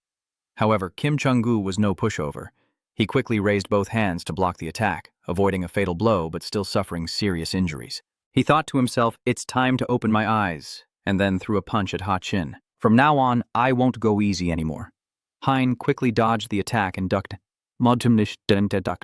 However, Kim Chung-gu was no pushover. He quickly raised both hands to block the attack, avoiding a fatal blow but still suffering serious injuries. He thought to himself, it's time to open my eyes, and then threw a punch at Ha Chin. From now on, I won't go easy anymore. Hein quickly dodged the attack and ducked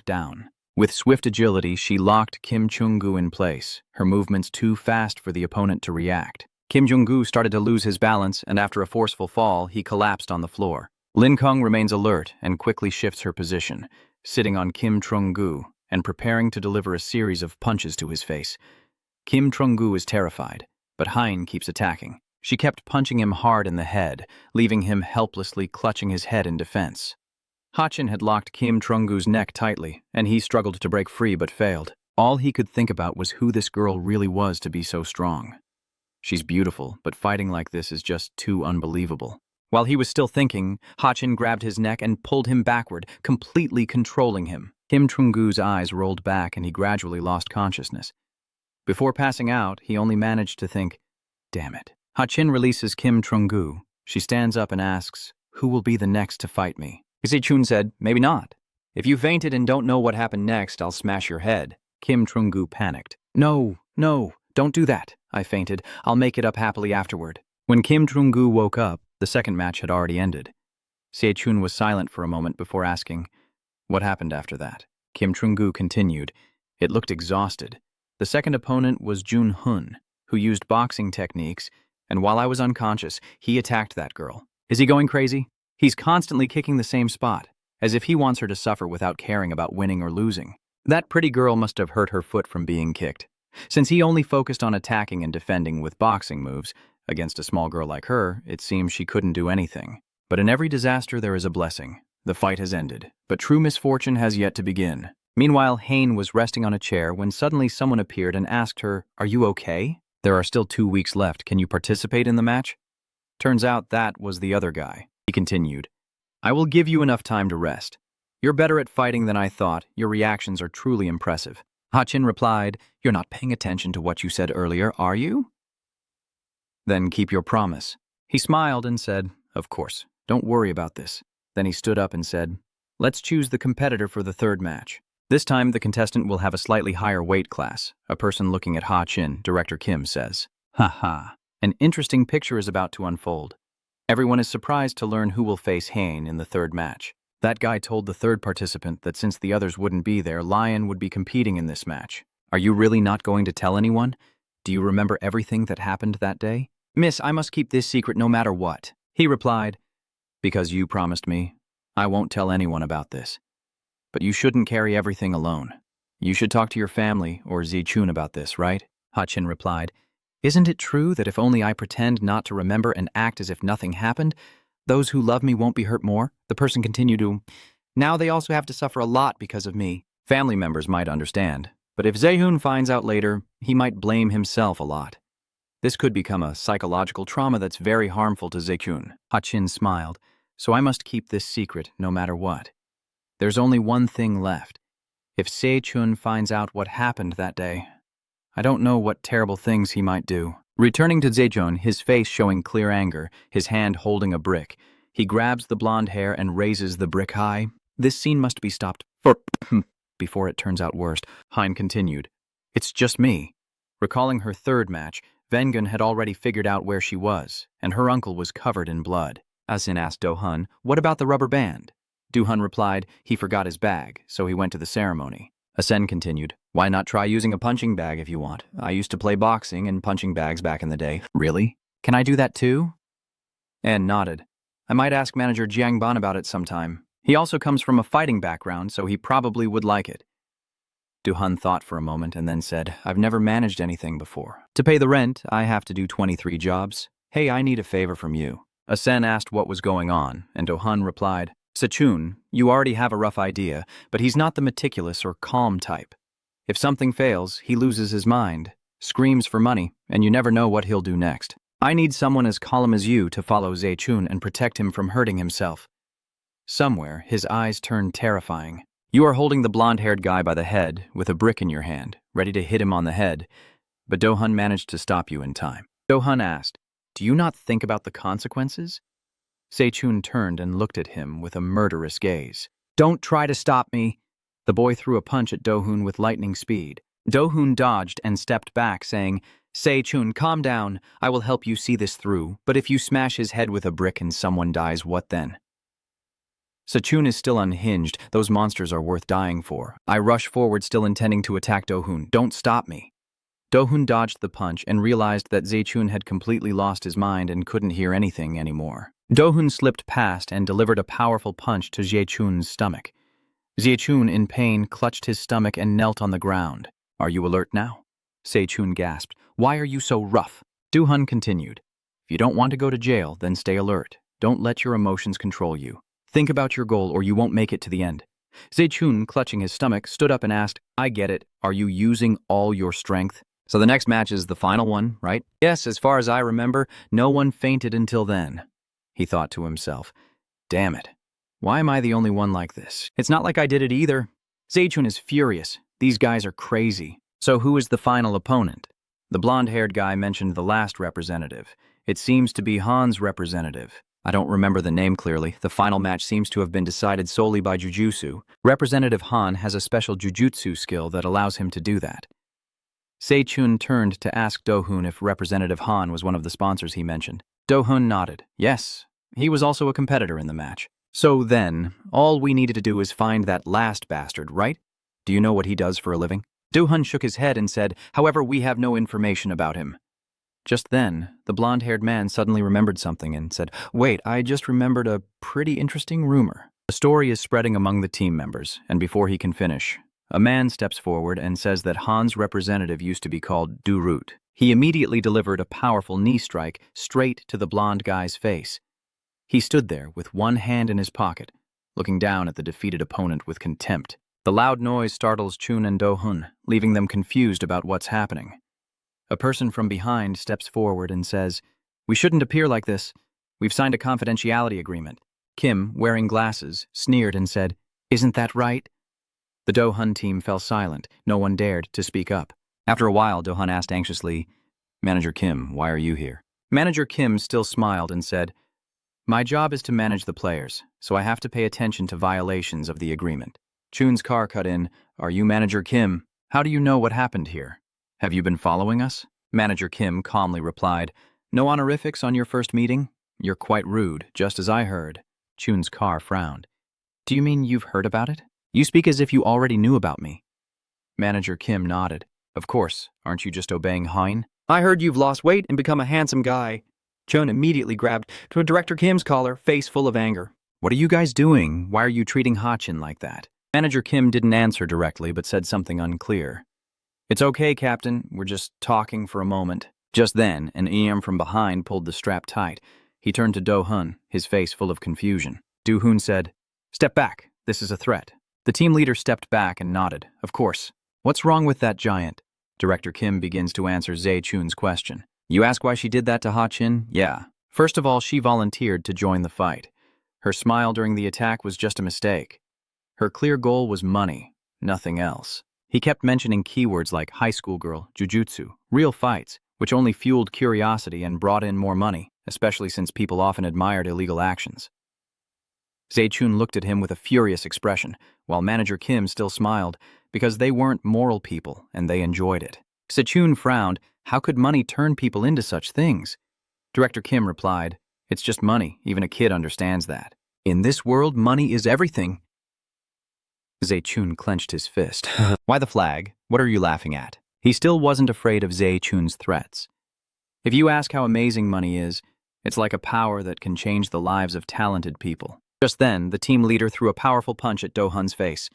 down. With swift agility, she locked Kim Chung-gu in place, her movements too fast for the opponent to react. Kim Chung-gu started to lose his balance, and after a forceful fall, he collapsed on the floor. Lin Kung remains alert and quickly shifts her position, sitting on Kim Chung-gu and preparing to deliver a series of punches to his face. Kim Chung-gu is terrified, but Hein keeps attacking. She kept punching him hard in the head, leaving him helplessly clutching his head in defense. Ha Chin had locked Kim Chung-gu's neck tightly, and he struggled to break free but failed. All he could think about was who this girl really was to be so strong. She's beautiful, but fighting like this is just too unbelievable. While he was still thinking, Ha Chin grabbed his neck and pulled him backward, completely controlling him. Kim Chung-gu's eyes rolled back and he gradually lost consciousness. Before passing out, he only managed to think, damn it. Ha Chin releases Kim Chung-gu. She stands up and asks, who will be the next to fight me? Chun said, maybe not. If you fainted and don't know what happened next, I'll smash your head. Kim Trung-gu panicked. No, no, don't do that, I fainted. I'll make it up happily afterward. When Kim Trung-gu woke up, the second match had already ended. Se-chun was silent for a moment before asking, what happened after that? Kim Trung-gu continued. It looked exhausted. The second opponent was Jun-hun, who used boxing techniques, and while I was unconscious, he attacked that girl. Is he going crazy? He's constantly kicking the same spot, as if he wants her to suffer without caring about winning or losing. That pretty girl must have hurt her foot from being kicked. Since he only focused on attacking and defending with boxing moves, against a small girl like her, it seems she couldn't do anything. But in every disaster there is a blessing. The fight has ended, but true misfortune has yet to begin. Meanwhile, Hain was resting on a chair when suddenly someone appeared and asked her, "Are you okay? There are still 2 weeks left. Can you participate in the match?" Turns out that was the other guy. He continued, "I will give you enough time to rest. You're better at fighting than I thought. Your reactions are truly impressive." Ha-chin replied, "You're not paying attention to what you said earlier, are you?" "Then keep your promise." He smiled and said, "Of course, don't worry about this." Then he stood up and said, "Let's choose the competitor for the third match. This time the contestant will have a slightly higher weight class." A person looking at Ha-chin, Director Kim, says, "Ha ha, an interesting picture is about to unfold. Everyone is surprised to learn who will face Hain in the third match. That guy told the third participant that since the others wouldn't be there, Lion would be competing in this match. Are you really not going to tell anyone? Do you remember everything that happened that day?" "Miss, I must keep this secret no matter what." He replied, "Because you promised me, I won't tell anyone about this. But you shouldn't carry everything alone. You should talk to your family or Zi-chun about this, right?" Ha-chin replied, "Isn't it true that if only I pretend not to remember and act as if nothing happened, those who love me won't be hurt more?" The person continued to, "Now they also have to suffer a lot because of me." Family members might understand, but if Zae-hoon finds out later, he might blame himself a lot. This could become a psychological trauma that's very harmful to Zae-chun. Ha-chin smiled, "So I must keep this secret no matter what. There's only one thing left. If Se-chun finds out what happened that day, I don't know what terrible things he might do." Returning to Zae-chun, his face showing clear anger, his hand holding a brick, he grabs the blonde hair and raises the brick high. This scene must be stopped before it turns out worse. Hein continued, "It's just me." Recalling her third match, Vengun had already figured out where she was, and her uncle was covered in blood. Asin asked Do-hun, "What about the rubber band?" Do-hun replied, "He forgot his bag, so he went to the ceremony." Asen continued, "Why not try using a punching bag if you want? I used to play boxing and punching bags back in the day." "Really? Can I do that too?" Ann nodded. "I might ask manager Jiang Ban about it sometime. He also comes from a fighting background, so he probably would like it." Do-hun thought for a moment and then said, "I've never managed anything before. To pay the rent, I have to do 23 jobs. Hey, I need a favor from you." Asen asked what was going on, and Do-hun replied, "Se-chun, you already have a rough idea, but he's not the meticulous or calm type. If something fails, he loses his mind, screams for money, and you never know what he'll do next. I need someone as calm as you to follow Zae-chun and protect him from hurting himself." Somewhere, his eyes turned terrifying. "You are holding the blonde-haired guy by the head, with a brick in your hand, ready to hit him on the head, but Do-hun managed to stop you in time." Do-hun asked, "Do you not think about the consequences?" Se-chun turned and looked at him with a murderous gaze. "Don't try to stop me." The boy threw a punch at Do-hun with lightning speed. Do-hun dodged and stepped back, saying, "Se-chun, calm down. I will help you see this through, but if you smash his head with a brick and someone dies, what then?" Se-chun is still unhinged. Those monsters are worth dying for. I rush forward, still intending to attack Do-hun. "Don't stop me." Do-hun dodged the punch and realized that Zae-chun had completely lost his mind and couldn't hear anything anymore. Do-hun slipped past and delivered a powerful punch to Zae-chun's stomach. Zae-chun, in pain, clutched his stomach and knelt on the ground. "Are you alert now?" Se-chun gasped. "Why are you so rough?" Do-hun continued, "If you don't want to go to jail, then stay alert. Don't let your emotions control you. Think about your goal or you won't make it to the end." Zae-chun, clutching his stomach, stood up and asked, "I get it. Are you using all your strength?" "So the next match is the final one, right?" "Yes, as far as I remember, no one fainted until then." He thought to himself, "Damn it. Why am I the only one like this? It's not like I did it either." Zae-chun is furious. These guys are crazy. So who is the final opponent? The blonde-haired guy mentioned the last representative. It seems to be Han's representative. I don't remember the name clearly. The final match seems to have been decided solely by jujutsu. Representative Han has a special jujutsu skill that allows him to do that. Se-chun turned to ask Do-hun if Representative Han was one of the sponsors he mentioned. Do-hun nodded. Yes, he was also a competitor in the match. So then, all we needed to do is find that last bastard, right? Do you know what he does for a living? Do-hun shook his head and said, however, we have no information about him. Just then, the blonde-haired man suddenly remembered something and said, wait, I just remembered a pretty interesting rumor. The story is spreading among the team members, and before he can finish, a man steps forward and says that Han's representative used to be called Du-root. He immediately delivered a powerful knee strike straight to the blonde guy's face. He stood there with one hand in his pocket, looking down at the defeated opponent with contempt. The loud noise startles Chun and Do-hun, leaving them confused about what's happening. A person from behind steps forward and says, we shouldn't appear like this. We've signed a confidentiality agreement. Kim, wearing glasses, sneered and said, isn't that right? The Do-hun team fell silent. No one dared to speak up. After a while, Do-hun asked anxiously, Manager Kim, why are you here? Manager Kim still smiled and said, my job is to manage the players, so I have to pay attention to violations of the agreement. Chun's car cut in. Are you Manager Kim? How do you know what happened here? Have you been following us? Manager Kim calmly replied, no honorifics on your first meeting? You're quite rude, just as I heard. Chun's car frowned. Do you mean you've heard about it? You speak as if you already knew about me. Manager Kim nodded. Of course, aren't you just obeying Hein? I heard you've lost weight and become a handsome guy. Chun immediately grabbed Director Kim's collar, face full of anger. What are you guys doing? Why are you treating Ha-chin like that? Manager Kim didn't answer directly, but said something unclear. It's okay, Captain. We're just talking for a moment. Just then, an EM from behind pulled the strap tight. He turned to Do-hun, his face full of confusion. Do-hun said, step back. This is a threat. The team leader stepped back and nodded. Of course. What's wrong with that giant? Director Kim begins to answer Se-chun's question. You ask why she did that to Ha-chin? Yeah. First of all, she volunteered to join the fight. Her smile during the attack was just a mistake. Her clear goal was money, nothing else. He kept mentioning keywords like high school girl, jujutsu, real fights, which only fueled curiosity and brought in more money, especially since people often admired illegal actions. Se-chun looked at him with a furious expression, while Manager Kim still smiled, because they weren't moral people and they enjoyed it. Se-chun frowned. How could money turn people into such things? Director Kim replied, it's just money. Even a kid understands that. In this world, money is everything. Se-chun clenched his fist. Why the flag? What are you laughing at? He still wasn't afraid of Se-chun's threats. If you ask how amazing money is, it's like a power that can change the lives of talented people. Just then, the team leader threw a powerful punch at Do-hun's face.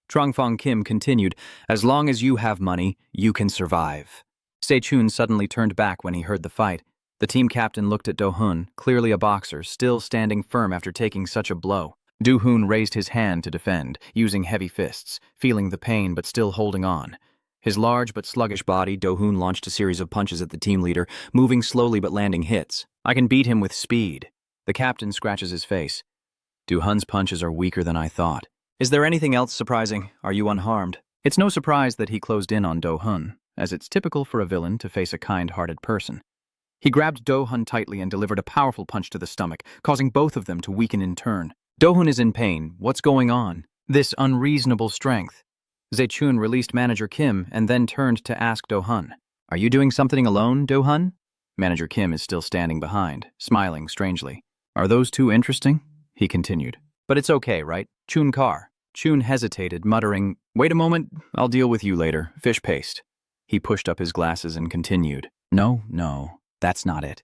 Trong-fong Kim continued, as long as you have money, you can survive. Se-chun suddenly turned back when he heard the fight. The team captain looked at Do-hun, clearly a boxer, still standing firm after taking such a blow. Do-hun raised his hand to defend, using heavy fists, feeling the pain but still holding on. His large but sluggish body, Do-hun launched a series of punches at the team leader, moving slowly but landing hits. I can beat him with speed. The captain scratches his face. Do-hun's punches are weaker than I thought. Is there anything else surprising? Are you unharmed? It's no surprise that he closed in on Do-hun, as it's typical for a villain to face a kind-hearted person. He grabbed Do-hun tightly and delivered a powerful punch to the stomach, causing both of them to weaken in turn. Do-hun is in pain. What's going on? This unreasonable strength. Se-chun released Manager Kim and then turned to ask Do-hun. Are you doing something alone, Do-hun? Manager Kim is still standing behind, smiling strangely. Are those two interesting? He continued. But it's okay, right? Chun Kar. Chun hesitated, muttering, wait a moment, I'll deal with you later. Fish paste. He pushed up his glasses and continued. No, that's not it.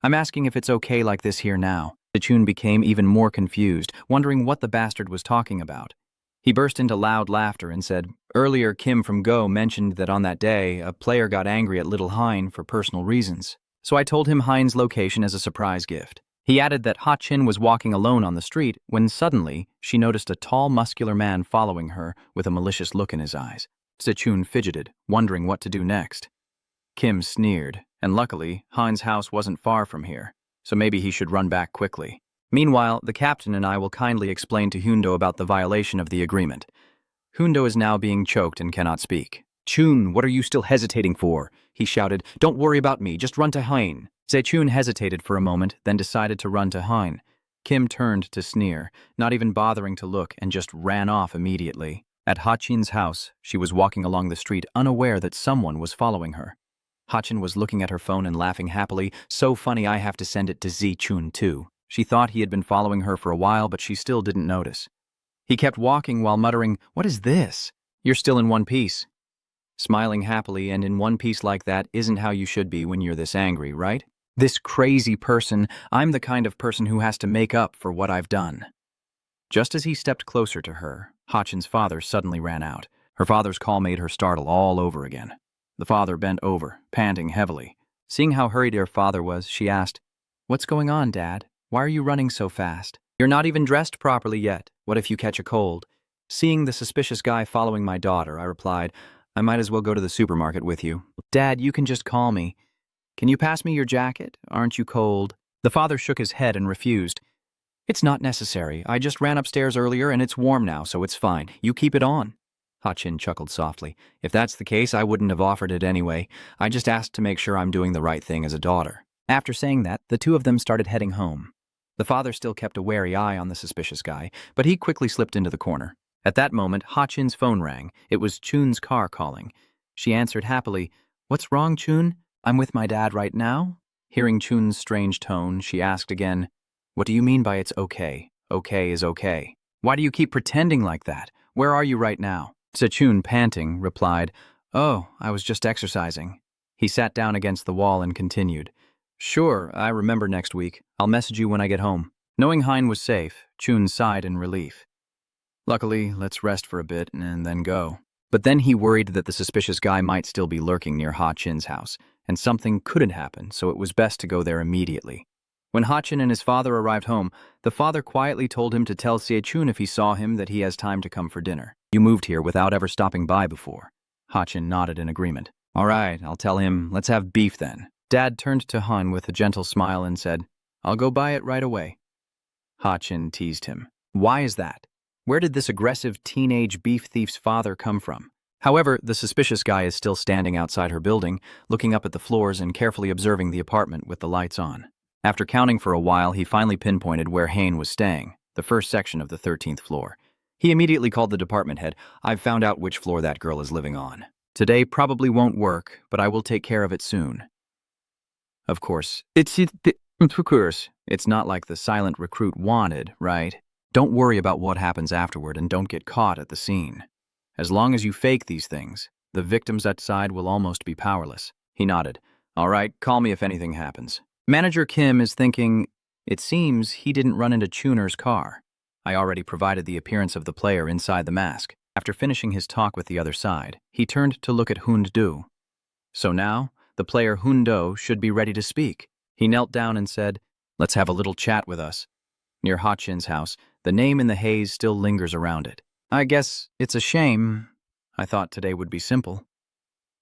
I'm asking if it's okay like this here now. Chun became even more confused, wondering what the bastard was talking about. He burst into loud laughter and said, earlier Kim from Go mentioned that on that day, a player got angry at little Hein for personal reasons. So I told him Hein's location as a surprise gift. He added that Ha-chin was walking alone on the street when suddenly she noticed a tall, muscular man following her with a malicious look in his eyes. Se-chun fidgeted, wondering what to do next. Kim sneered, and luckily, Hein's house wasn't far from here, so maybe he should run back quickly. Meanwhile, the captain and I will kindly explain to Hundo about the violation of the agreement. Hundo is now being choked and cannot speak. Chun, what are you still hesitating for? He shouted. Don't worry about me, just run to Hein. Zechun hesitated for a moment, then decided to run to Hein. Kim turned to sneer, not even bothering to look, and just ran off immediately. At Hachin's house, she was walking along the street, unaware that someone was following her. Hachin was looking at her phone and laughing happily. So funny, I have to send it to Zechun too. She thought he had been following her for a while, but she still didn't notice. He kept walking while muttering, "What is this? You're still in one piece." Smiling happily and in one piece like that isn't how you should be when you're this angry, right? This crazy person, I'm the kind of person who has to make up for what I've done. Just as he stepped closer to her, Hachin's father suddenly ran out. Her father's call made her startle all over again. The father bent over, panting heavily. Seeing how hurried her father was, she asked, "What's going on, Dad? Why are you running so fast? You're not even dressed properly yet. What if you catch a cold?" Seeing the suspicious guy following my daughter, I replied, "I might as well go to the supermarket with you." "Dad, you can just call me. Can you pass me your jacket? Aren't you cold?" The father shook his head and refused. "It's not necessary. I just ran upstairs earlier and it's warm now, so it's fine. You keep it on." Hachin chuckled softly. "If that's the case, I wouldn't have offered it anyway. I just asked to make sure I'm doing the right thing as a daughter." After saying that, the two of them started heading home. The father still kept a wary eye on the suspicious guy, but he quickly slipped into the corner. At that moment, Hachin's phone rang. It was Chun's car calling. She answered happily, "What's wrong, Chun? I'm with my dad right now?" Hearing Chun's strange tone, she asked again, "What do you mean by it's okay? Okay is okay. Why do you keep pretending like that? Where are you right now?" Chun, panting, replied, "Oh, I was just exercising." He sat down against the wall and continued, "Sure, I remember next week. I'll message you when I get home." Knowing Hein was safe, Chun sighed in relief. "Luckily, let's rest for a bit and then go." But then he worried that the suspicious guy might still be lurking near Hachin's house, and something couldn't happen, so it was best to go there immediately. When Hachin and his father arrived home, the father quietly told him to tell Sechun if he saw him that he has time to come for dinner. "You moved here without ever stopping by before." Hachin nodded in agreement. "All right, I'll tell him. Let's have beef then." Dad turned to Hun with a gentle smile and said, "I'll go buy it right away." Hachin teased him. "Why is that? Where did this aggressive teenage beef thief's father come from?" However, the suspicious guy is still standing outside her building, looking up at the floors and carefully observing the apartment with the lights on. After counting for a while, he finally pinpointed where Hein was staying, the first section of the 13th floor. He immediately called the department head. "I've found out which floor that girl is living on. Today probably won't work, but I will take care of it soon." Of course, it's not like the silent recruit wanted, right? Don't worry about what happens afterward and don't get caught at the scene. As long as you fake these things, the victims outside will almost be powerless. He nodded. "All right, call me if anything happens." Manager Kim is thinking, it seems he didn't run into Chuner's car. I already provided the appearance of the player inside the mask. After finishing his talk with the other side, he turned to look at Hund-do. So now, the player Hund-do should be ready to speak. He knelt down and said, "Let's have a little chat with us." Near Hachin's house, the name in the haze still lingers around it. I guess it's a shame. I thought today would be simple.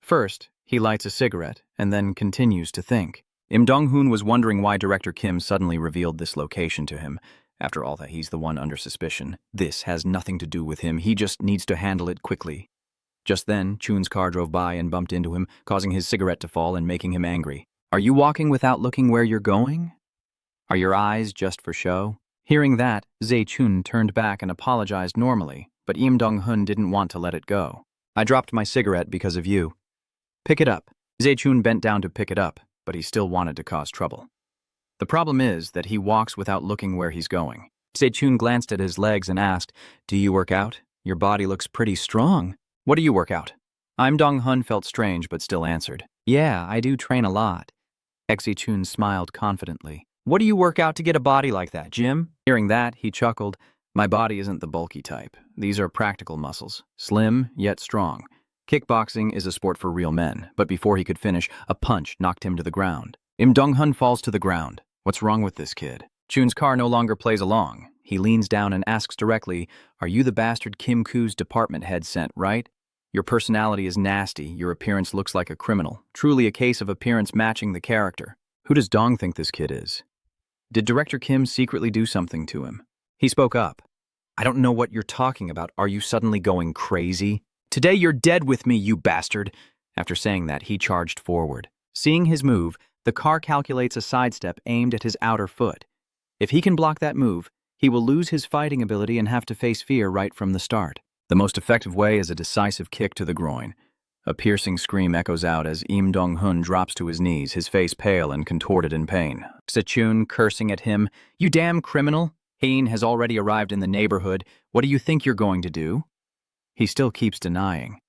First, he lights a cigarette and then continues to think. Im Dong-hoon was wondering why Director Kim suddenly revealed this location to him. After all, that he's the one under suspicion. This has nothing to do with him. He just needs to handle it quickly. Just then, Chun's car drove by and bumped into him, causing his cigarette to fall and making him angry. "Are you walking without looking where you're going? Are your eyes just for show?" Hearing that, Zechun turned back and apologized normally, but Im Dong-hoon didn't want to let it go. "I dropped my cigarette because of you." "Pick it up." Zechun bent down to pick it up, but he still wanted to cause trouble. The problem is that he walks without looking where he's going. Zechun glanced at his legs and asked, "Do you work out? Your body looks pretty strong." "What do you work out?" Im Dong-hoon felt strange but still answered, "Yeah, I do train a lot." Zechun smiled confidently. "What do you work out to get a body like that, Jim?" Hearing that, he chuckled. "My body isn't the bulky type. These are practical muscles, slim yet strong. Kickboxing is a sport for real men, but before he could finish, a punch knocked him to the ground. Im Dong-hoon falls to the ground. What's wrong with this kid? Chun's car no longer plays along. He leans down and asks directly, "Are you the bastard Kim Koo's department head sent, right? Your personality is nasty. Your appearance looks like a criminal. Truly a case of appearance matching the character. Who does Dong think this kid is? Did Director Kim secretly do something to him?" He spoke up. "I don't know what you're talking about. Are you suddenly going crazy? Today you're dead with me, you bastard." After saying that, he charged forward. Seeing his move, The car calculates a sidestep aimed at his outer foot. If he can block that move, he will lose his fighting ability and have to face fear right from the start. The most effective way is a decisive kick to the groin. A piercing scream echoes out as Im Dong-hun drops to his knees, his face pale and contorted in pain. Se-chun cursing at him, "You damn criminal! Hein has already arrived in the neighborhood. What do you think you're going to do?" He still keeps denying.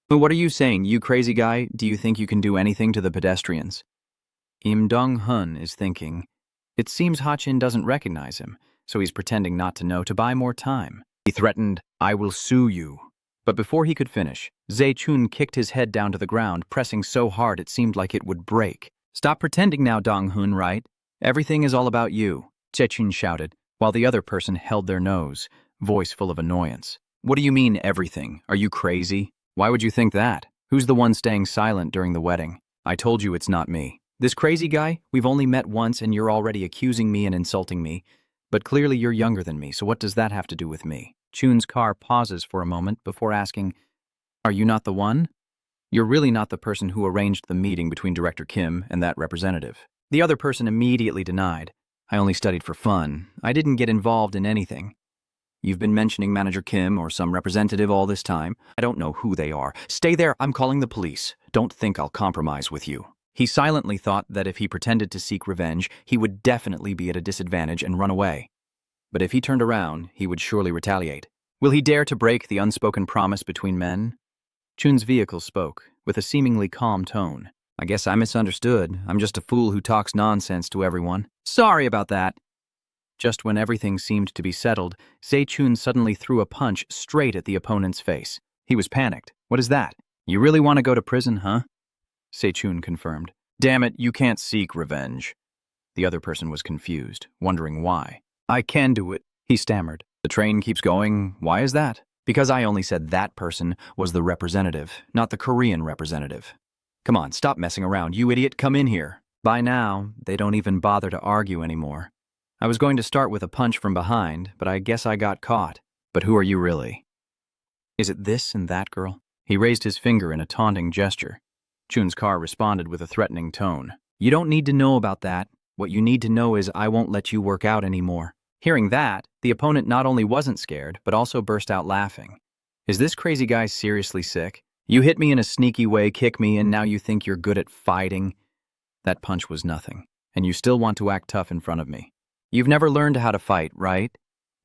"What are you saying, you crazy guy? Do you think you can do anything to the pedestrians?" Im Dong-hun is thinking. It seems Ha-chin doesn't recognize him, so he's pretending not to know to buy more time. He threatened, "I will sue you." But before he could finish, Se-chun kicked his head down to the ground, pressing so hard it seemed like it would break. "Stop pretending now, Dong-hun, right? Everything is all about you," Se-chun shouted, while the other person held their nose, voice full of annoyance. "What do you mean, everything? Are you crazy? Why would you think that? Who's the one staying silent during the wedding? I told you it's not me. This crazy guy? We've only met once and you're already accusing me and insulting me. But clearly you're younger than me, so what does that have to do with me?" Chun's car pauses for a moment before asking, "Are you not the one? You're really not the person who arranged the meeting between Director Kim and that representative." The other person immediately denied. "I only studied for fun. I didn't get involved in anything." "You've been mentioning Manager Kim or some representative all this time. I don't know who they are. Stay there, I'm calling the police. Don't think I'll compromise with you." He silently thought that if he pretended to seek revenge, he would definitely be at a disadvantage and run away. But if he turned around, he would surely retaliate. Will he dare to break the unspoken promise between men? Chun's vehicle spoke, with a seemingly calm tone. "I guess I misunderstood. I'm just a fool who talks nonsense to everyone. Sorry about that." Just when everything seemed to be settled, Se-chun suddenly threw a punch straight at the opponent's face. He was panicked. "What is that? You really want to go to prison, huh?" Se-chun confirmed. "Damn it, you can't seek revenge." The other person was confused, wondering why. "I can do it," he stammered. "The train keeps going. Why is that?" "Because I only said that person was the representative, not the Korean representative." "Come on, stop messing around, you idiot, come in here." By now, they don't even bother to argue anymore. I was going to start with a punch from behind, but I guess I got caught. But who are you really? Is it this and that girl? He raised his finger in a taunting gesture. Chun's car responded with a threatening tone. "You don't need to know about that. What you need to know is I won't let you work out anymore." Hearing that, the opponent not only wasn't scared, but also burst out laughing. "Is this crazy guy seriously sick? You hit me in a sneaky way, kick me, and now you think you're good at fighting? That punch was nothing, and you still want to act tough in front of me. You've never learned how to fight, right?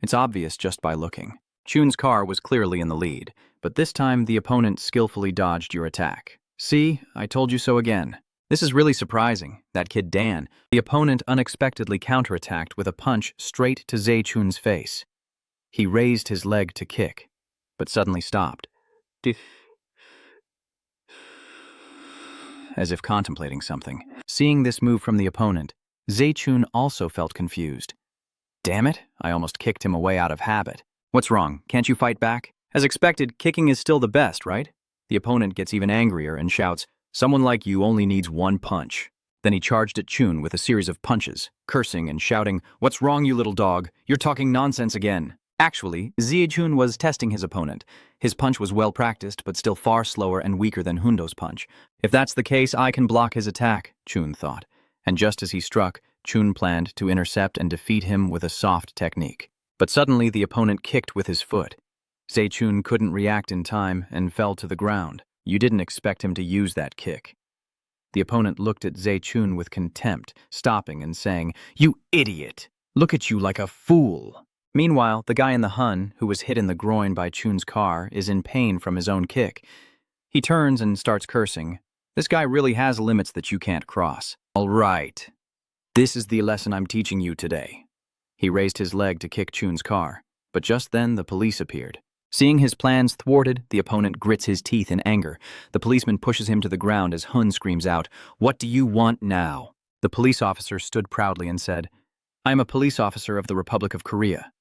It's obvious just by looking." Chun's car was clearly in the lead, but this time the opponent skillfully dodged your attack. "See, I told you so again." This is really surprising. That kid Dan. The opponent unexpectedly counterattacked with a punch straight to Se-chun's face. He raised his leg to kick, but suddenly stopped, as if contemplating something. Seeing this move from the opponent, Se-chun also felt confused. "Damn it, I almost kicked him away out of habit. What's wrong? Can't you fight back?" As expected, kicking is still the best, right? The opponent gets even angrier and shouts, "Someone like you only needs one punch." Then he charged at Chun with a series of punches, cursing and shouting, "What's wrong, you little dog? You're talking nonsense again." Actually, Se-chun was testing his opponent. His punch was well practiced, but still far slower and weaker than Hundo's punch. If that's the case, I can block his attack, Chun thought. And just as he struck, Chun planned to intercept and defeat him with a soft technique. But suddenly the opponent kicked with his foot. Se-chun couldn't react in time and fell to the ground. You didn't expect him to use that kick. The opponent looked at Se-chun with contempt, stopping and saying, "You idiot! Look at you like a fool." Meanwhile, the guy in the Hun, who was hit in the groin by Chun's car, is in pain from his own kick. He turns and starts cursing. This guy really has limits that you can't cross. "All right. This is the lesson I'm teaching you today." He raised his leg to kick Chun's car, but just then the police appeared. Seeing his plans thwarted, the opponent grits his teeth in anger. The policeman pushes him to the ground as Hun screams out, "What do you want now?" The police officer stood proudly and said, "I am a police officer of the Republic of Korea."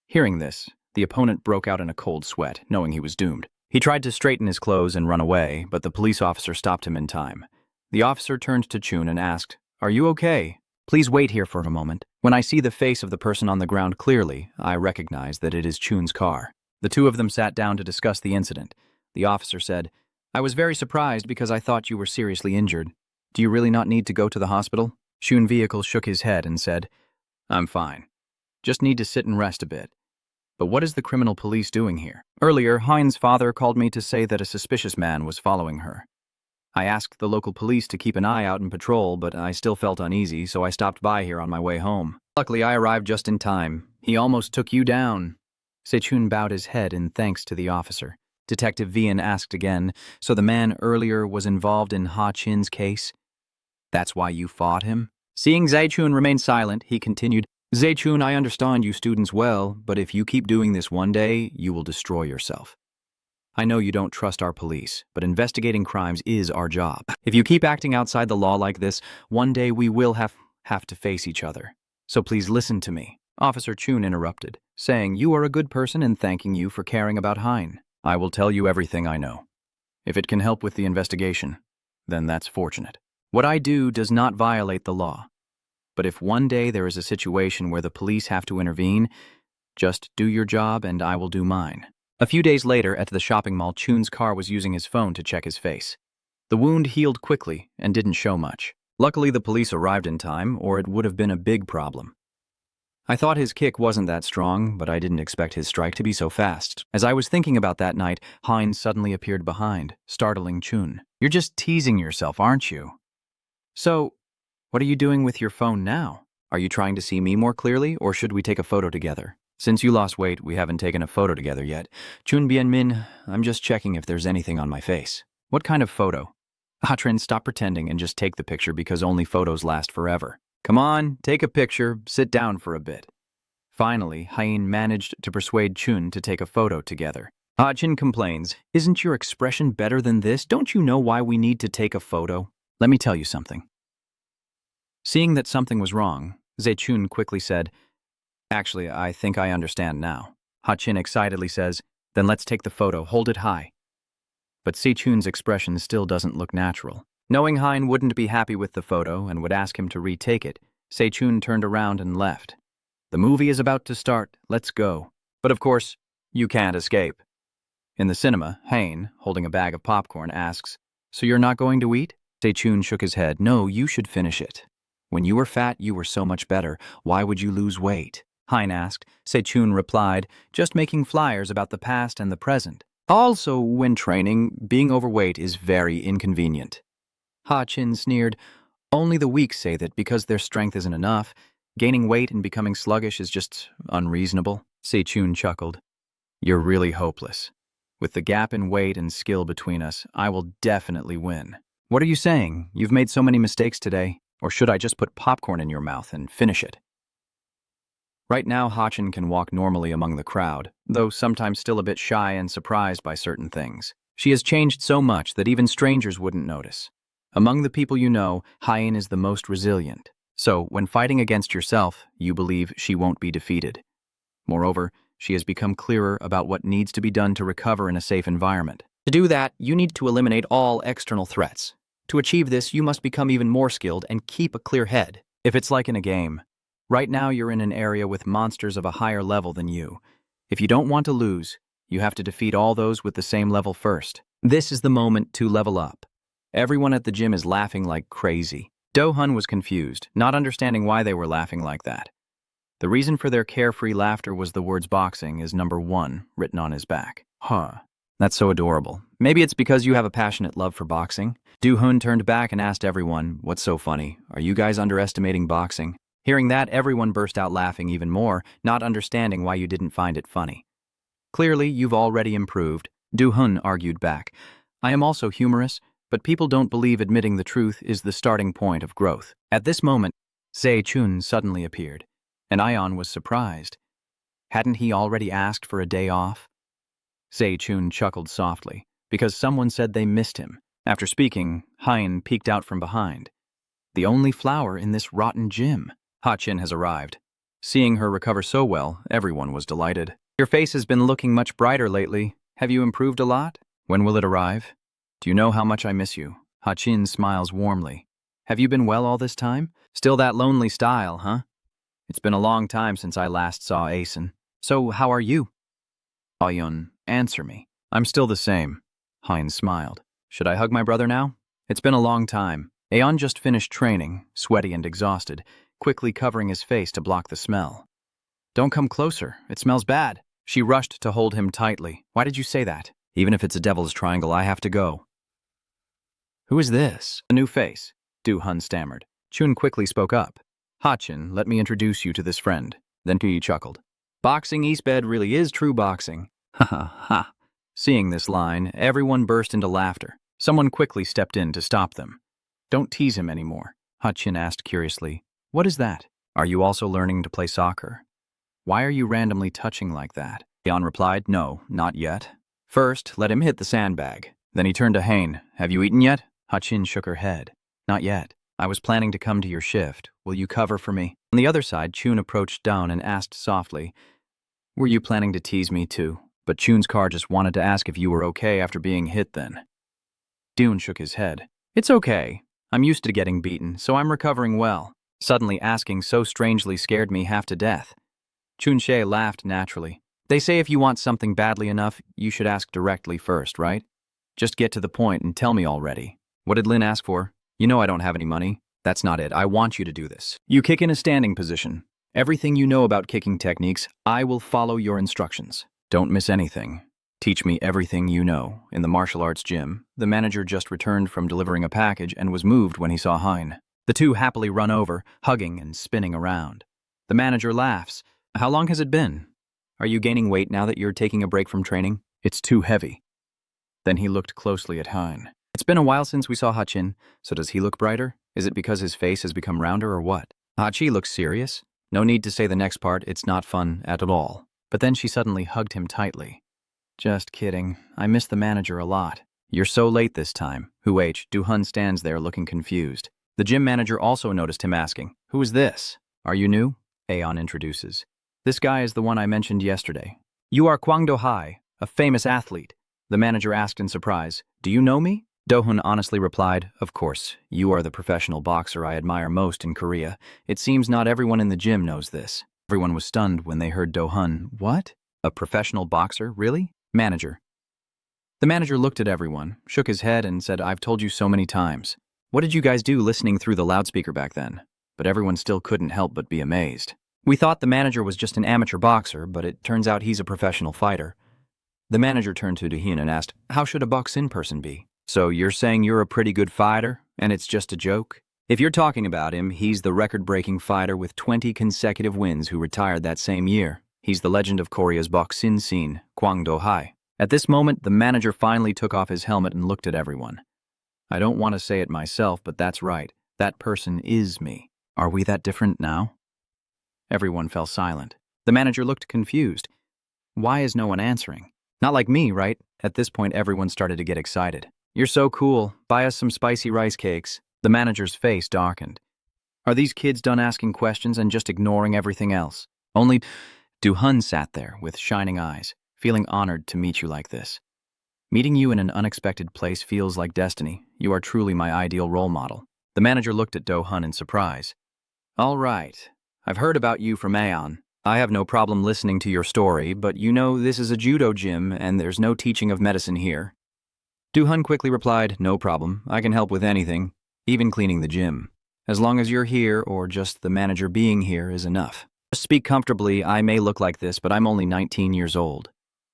Hearing this, the opponent broke out in a cold sweat, knowing he was doomed. He tried to straighten his clothes and run away, but the police officer stopped him in time. The officer turned to Chun and asked, "Are you okay? Please wait here for a moment. When I see the face of the person on the ground clearly, I recognize that it is Chun's car." The two of them sat down to discuss the incident. The officer said, "I was very surprised because I thought you were seriously injured. Do you really not need to go to the hospital? Shun Vehicle shook his head and said, I'm fine. Just need to sit and rest a bit. But what is the criminal police doing here? Earlier, Hein's father called me to say that a suspicious man was following her. I asked the local police to keep an eye out and patrol, but I still felt uneasy, so I stopped by here on my way home. Luckily, I arrived just in time. He almost took you down. Sechun bowed his head in thanks to the officer. Detective Vian asked again, so the man earlier was involved in Ha Chin's case? That's why you fought him? Seeing Zaichun remain silent, he continued, Zaichun, I understand you students well, but if you keep doing this one day, you will destroy yourself. I know you don't trust our police, but investigating crimes is our job. If you keep acting outside the law like this, one day we will have to face each other. So please listen to me. Officer Chun interrupted, saying you are a good person and thanking you for caring about Hein. I will tell you everything I know. If it can help with the investigation, then that's fortunate. What I do does not violate the law. But if one day there is a situation where the police have to intervene, just do your job and I will do mine. A few days later, at the shopping mall, Chun's car was using his phone to check his face. The wound healed quickly and didn't show much. Luckily, the police arrived in time, or it would have been a big problem. I thought his kick wasn't that strong, but I didn't expect his strike to be so fast. As I was thinking about that night, Hein suddenly appeared behind, startling Chun. You're just teasing yourself, aren't you? So, what are you doing with your phone now? Are you trying to see me more clearly, or should we take a photo together? Since you lost weight, we haven't taken a photo together yet. Chun Bienmin, I'm just checking if there's anything on my face. What kind of photo? Hatrin, stop pretending and just take the picture because only photos last forever. Come on, take a picture, sit down for a bit. Finally, Hein managed to persuade Chun to take a photo together. Hatrin complains, isn't your expression better than this? Don't you know why we need to take a photo? Let me tell you something. Seeing that something was wrong, Zechun quickly said, Actually, I think I understand now. Ha-Chin excitedly says, then let's take the photo, hold it high. But Se-Chun's expression still doesn't look natural. Knowing Hein wouldn't be happy with the photo and would ask him to retake it, Se-Chun turned around and left. The movie is about to start, let's go. But of course, you can't escape. In the cinema, Hein, holding a bag of popcorn, asks, so you're not going to eat? Se-Chun shook his head, no, you should finish it. When you were fat, you were so much better. Why would you lose weight? Hein asked. Se-Chun replied, just making flyers about the past and the present. Also, when training, being overweight is very inconvenient. Ha-Chin sneered, only the weak say that because their strength isn't enough, gaining weight and becoming sluggish is just unreasonable. Se-Chun chuckled. You're really hopeless. With the gap in weight and skill between us, I will definitely win. What are you saying? You've made so many mistakes today. Or should I just put popcorn in your mouth and finish it? Right now, Ha-Chin can walk normally among the crowd, though sometimes still a bit shy and surprised by certain things. She has changed so much that even strangers wouldn't notice. Among the people you know, Hein is the most resilient. So, when fighting against yourself, you believe she won't be defeated. Moreover, she has become clearer about what needs to be done to recover in a safe environment. To do that, you need to eliminate all external threats. To achieve this, you must become even more skilled and keep a clear head. If it's like in a game, right now you're in an area with monsters of a higher level than you. If you don't want to lose, you have to defeat all those with the same level first. This is the moment to level up. Everyone at the gym is laughing like crazy. Do-hun was confused, not understanding why they were laughing like that. The reason for their carefree laughter was the words boxing is number 1 written on his back. Huh. That's so adorable. Maybe it's because you have a passionate love for boxing. Do-hun turned back and asked everyone, what's so funny? Are you guys underestimating boxing? Hearing that, everyone burst out laughing even more, not understanding why you didn't find it funny. Clearly, you've already improved. Do-hun argued back. I am also humorous, but people don't believe admitting the truth is the starting point of growth. At this moment, Se-Chun suddenly appeared, and Ion was surprised. Hadn't he already asked for a day off? Se-Chun chuckled softly, because someone said they missed him. After speaking, Hein peeked out from behind. The only flower in this rotten gym. Ha-Chin has arrived. Seeing her recover so well, everyone was delighted. Your face has been looking much brighter lately. Have you improved a lot? When will it arrive? Do you know how much I miss you? Ha-Chin smiles warmly. Have you been well all this time? Still that lonely style, huh? It's been a long time since I last saw Asen. So, how are you? Ayun, answer me. I'm still the same. Hein smiled. Should I hug my brother now? It's been a long time. Aeon just finished training, sweaty and exhausted, quickly covering his face to block the smell. Don't come closer, it smells bad. She rushed to hold him tightly. Why did you say that? Even if it's a devil's triangle, I have to go. Who is this? A new face, Du-hun stammered. Chun quickly spoke up. Ha-chin, let me introduce you to this friend. Then Yi chuckled. Boxing Eastbed really is true boxing. Ha ha ha. Seeing this line, everyone burst into laughter. Someone quickly stepped in to stop them. Don't tease him anymore, Ha-chin asked curiously. What is that? Are you also learning to play soccer? Why are you randomly touching like that? Aeon replied, no, not yet. First, let him hit the sandbag. Then he turned to Hain. Have you eaten yet? Ha-chin shook her head. Not yet. I was planning to come to your shift. Will you cover for me? On the other side, Chun approached down and asked softly, were you planning to tease me too? But Chun's car just wanted to ask if you were okay after being hit then. Dune shook his head. It's okay. I'm used to getting beaten, so I'm recovering well. Suddenly asking so strangely scared me half to death. Chun-shae laughed naturally. They say if you want something badly enough, you should ask directly first, right? Just get to the point and tell me already. What did Lin ask for? You know I don't have any money. That's not it. I want you to do this. You kick in a standing position. Everything you know about kicking techniques, I will follow your instructions. Don't miss anything. Teach me everything you know. In the martial arts gym, the manager just returned from delivering a package and was moved when he saw Hein. The two happily run over, hugging and spinning around. The manager laughs. How long has it been? Are you gaining weight now that you're taking a break from training? It's too heavy. Then he looked closely at Hein. It's been a while since we saw Ha-chin, so does he look brighter? Is it because his face has become rounder or what? Ha-chi looks serious. No need to say the next part, it's not fun at all. But then she suddenly hugged him tightly. Just kidding. I miss the manager a lot. You're so late this time. Du-hun stands there looking confused. The gym manager also noticed him asking, who is this? Are you new? Aeon introduces. This guy is the one I mentioned yesterday. You are Kwang Do-hai, a famous athlete. The manager asked in surprise, do you know me? Do-hun honestly replied, of course, you are the professional boxer I admire most in Korea. It seems not everyone in the gym knows this. Everyone was stunned when they heard Do-hun. What? A professional boxer, really? Manager. The manager looked at everyone, shook his head and said, I've told you so many times. What did you guys do listening through the loudspeaker back then? But everyone still couldn't help but be amazed. We thought the manager was just an amateur boxer, but it turns out he's a professional fighter. The manager turned to Do-hun and asked, how should a box-in person be? So you're saying you're a pretty good fighter, and it's just a joke? If you're talking about him, he's the record-breaking fighter with 20 consecutive wins who retired that same year. He's the legend of Korea's boxing scene, Kwang Do-hai. At this moment, the manager finally took off his helmet and looked at everyone. I don't want to say it myself, but that's right. That person is me. Are we that different now? Everyone fell silent. The manager looked confused. Why is no one answering? Not like me, right? At this point, everyone started to get excited. You're so cool. Buy us some spicy rice cakes. The manager's face darkened. Are these kids done asking questions and just ignoring everything else? Only Du-hun sat there with shining eyes, feeling honored to meet you like this. Meeting you in an unexpected place feels like destiny. You are truly my ideal role model. The manager looked at Do-hun in surprise. All right. I've heard about you from Aeon. I have no problem listening to your story, but you know this is a judo gym and there's no teaching of medicine here. Du-hun quickly replied, no problem. I can help with anything, even cleaning the gym. As long as you're here or just the manager being here is enough. Just speak comfortably. I may look like this, but I'm only 19 years old.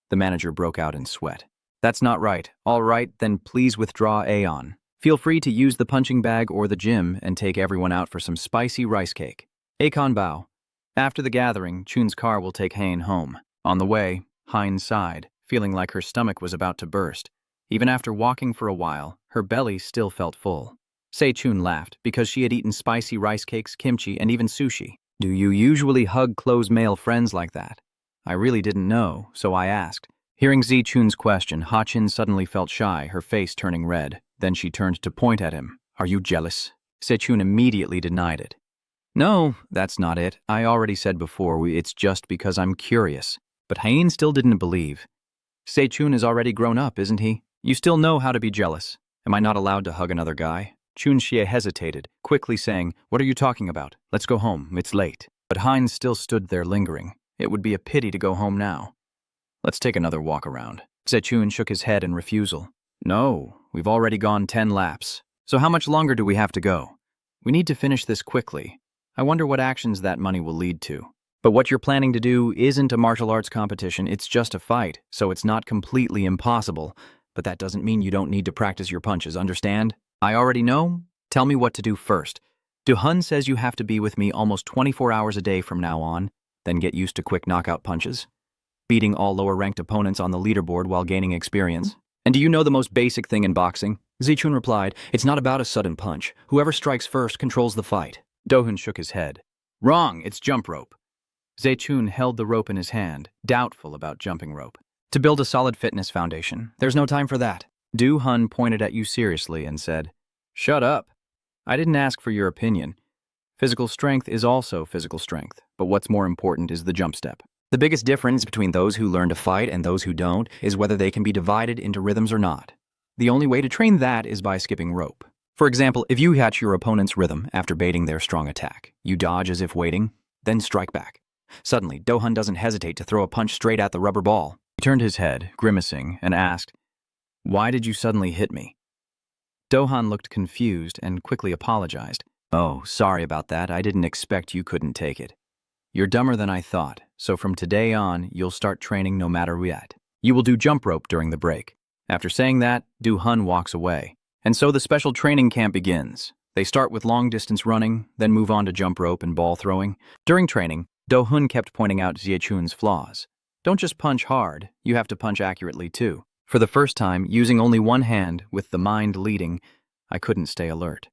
The manager broke out in sweat. That's not right. All right, then please withdraw Aeon. Feel free to use the punching bag or the gym and take everyone out for some spicy rice cake. Akon bow. After the gathering, Chun's car will take Hein home. On the way, Hein sighed, feeling like her stomach was about to burst. Even after walking for a while, her belly still felt full. Se-chun laughed because she had eaten spicy rice cakes, kimchi, and even sushi. Do you usually hug close male friends like that? I really didn't know, so I asked. Hearing Zi-chun's question, Ha-chin suddenly felt shy, her face turning red. Then she turned to point at him. Are you jealous? Se-chun immediately denied it. No, that's not it. I already said before, it's just because I'm curious. But Hein still didn't believe. Se-chun is already grown up, isn't he? You still know how to be jealous. Am I not allowed to hug another guy? Chun-shie hesitated, quickly saying, what are you talking about? Let's go home. It's late. But Hein still stood there lingering. It would be a pity to go home now. Let's take another walk around. Se-chun shook his head in refusal. No, we've already gone 10 laps. So how much longer do we have to go? We need to finish this quickly. I wonder what actions that money will lead to. But what you're planning to do isn't a martial arts competition, it's just a fight, so it's not completely impossible. But that doesn't mean you don't need to practice your punches, understand? I already know. Tell me what to do first. Do-hun says you have to be with me almost 24 hours a day from now on, then get used to quick knockout punches, beating all lower-ranked opponents on the leaderboard while gaining experience. And do you know the most basic thing in boxing? Zichun replied, it's not about a sudden punch. Whoever strikes first controls the fight. Do-hun shook his head. Wrong, it's jump rope. Zichun held the rope in his hand, doubtful about jumping rope. To build a solid fitness foundation, there's no time for that. Do-hun pointed at you seriously and said, Shut up. I didn't ask for your opinion. Physical strength is also physical strength, but what's more important is the jump step. The biggest difference between those who learn to fight and those who don't is whether they can be divided into rhythms or not. The only way to train that is by skipping rope. For example, if you catch your opponent's rhythm after baiting their strong attack, you dodge as if waiting, then strike back. Suddenly, Do-hun doesn't hesitate to throw a punch straight at the rubber ball. He turned his head, grimacing, and asked, Why did you suddenly hit me? Do-hun looked confused and quickly apologized. Oh, sorry about that. I didn't expect you couldn't take it. You're dumber than I thought, so from today on, you'll start training no matter what. You will do jump rope during the break. After saying that, Do-hun walks away. And so the special training camp begins. They start with long-distance running, then move on to jump rope and ball throwing. During training, Do-hun kept pointing out Ziechun's flaws. Don't just punch hard, you have to punch accurately too. For the first time, using only one hand, with the mind leading, I couldn't stay alert.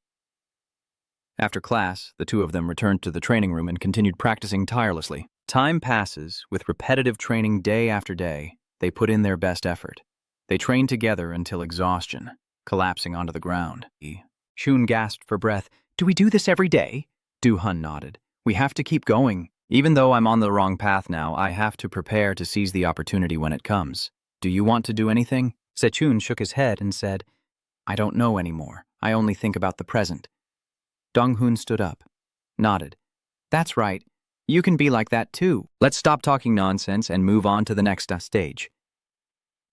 After class, the two of them returned to the training room and continued practicing tirelessly. Time passes, with repetitive training day after day. They put in their best effort. They trained together until exhaustion, collapsing onto the ground. Shun gasped for breath. Do we do this every day? Do-hun nodded. We have to keep going. Even though I'm on the wrong path now, I have to prepare to seize the opportunity when it comes. Do you want to do anything? Sechun shook his head and said, I don't know anymore. I only think about the present. Dong-hun stood up, nodded. That's right. You can be like that too. Let's stop talking nonsense and move on to the next stage.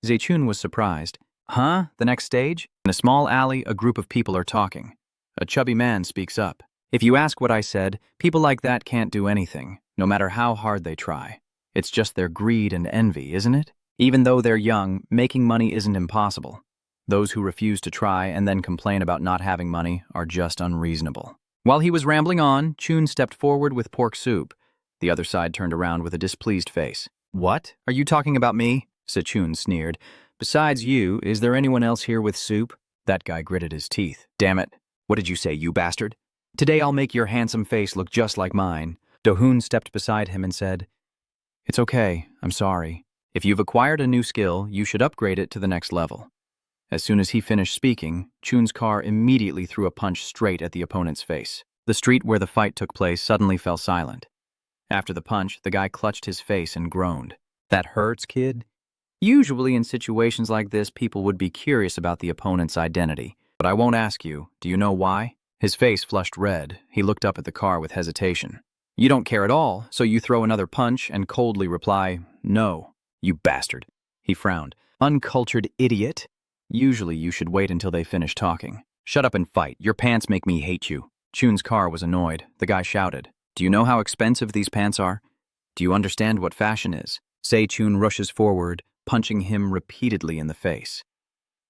Zechun was surprised. Huh? The next stage? In a small alley, a group of people are talking. A chubby man speaks up. If you ask what I said, people like that can't do anything, no matter how hard they try. It's just their greed and envy, isn't it? Even though they're young, making money isn't impossible. Those who refuse to try and then complain about not having money are just unreasonable. While he was rambling on, Chun stepped forward with pork soup. The other side turned around with a displeased face. What? Are you talking about me? Sechun sneered. Besides you, is there anyone else here with soup? That guy gritted his teeth. Damn it. What did you say, you bastard? Today I'll make your handsome face look just like mine. Do-hun stepped beside him and said, It's okay, I'm sorry. If you've acquired a new skill, you should upgrade it to the next level. As soon as he finished speaking, Chun's car immediately threw a punch straight at the opponent's face. The street where the fight took place suddenly fell silent. After the punch, the guy clutched his face and groaned. That hurts, kid? Usually in situations like this, people would be curious about the opponent's identity. But I won't ask you. Do you know why? His face flushed red. He looked up at the car with hesitation. You don't care at all, so you throw another punch and coldly reply, No, you bastard. He frowned. Uncultured idiot. Usually you should wait until they finish talking. Shut up and fight. Your pants make me hate you. Chun's car was annoyed. The guy shouted, Do you know how expensive these pants are? Do you understand what fashion is? Se-chun rushes forward, punching him repeatedly in the face.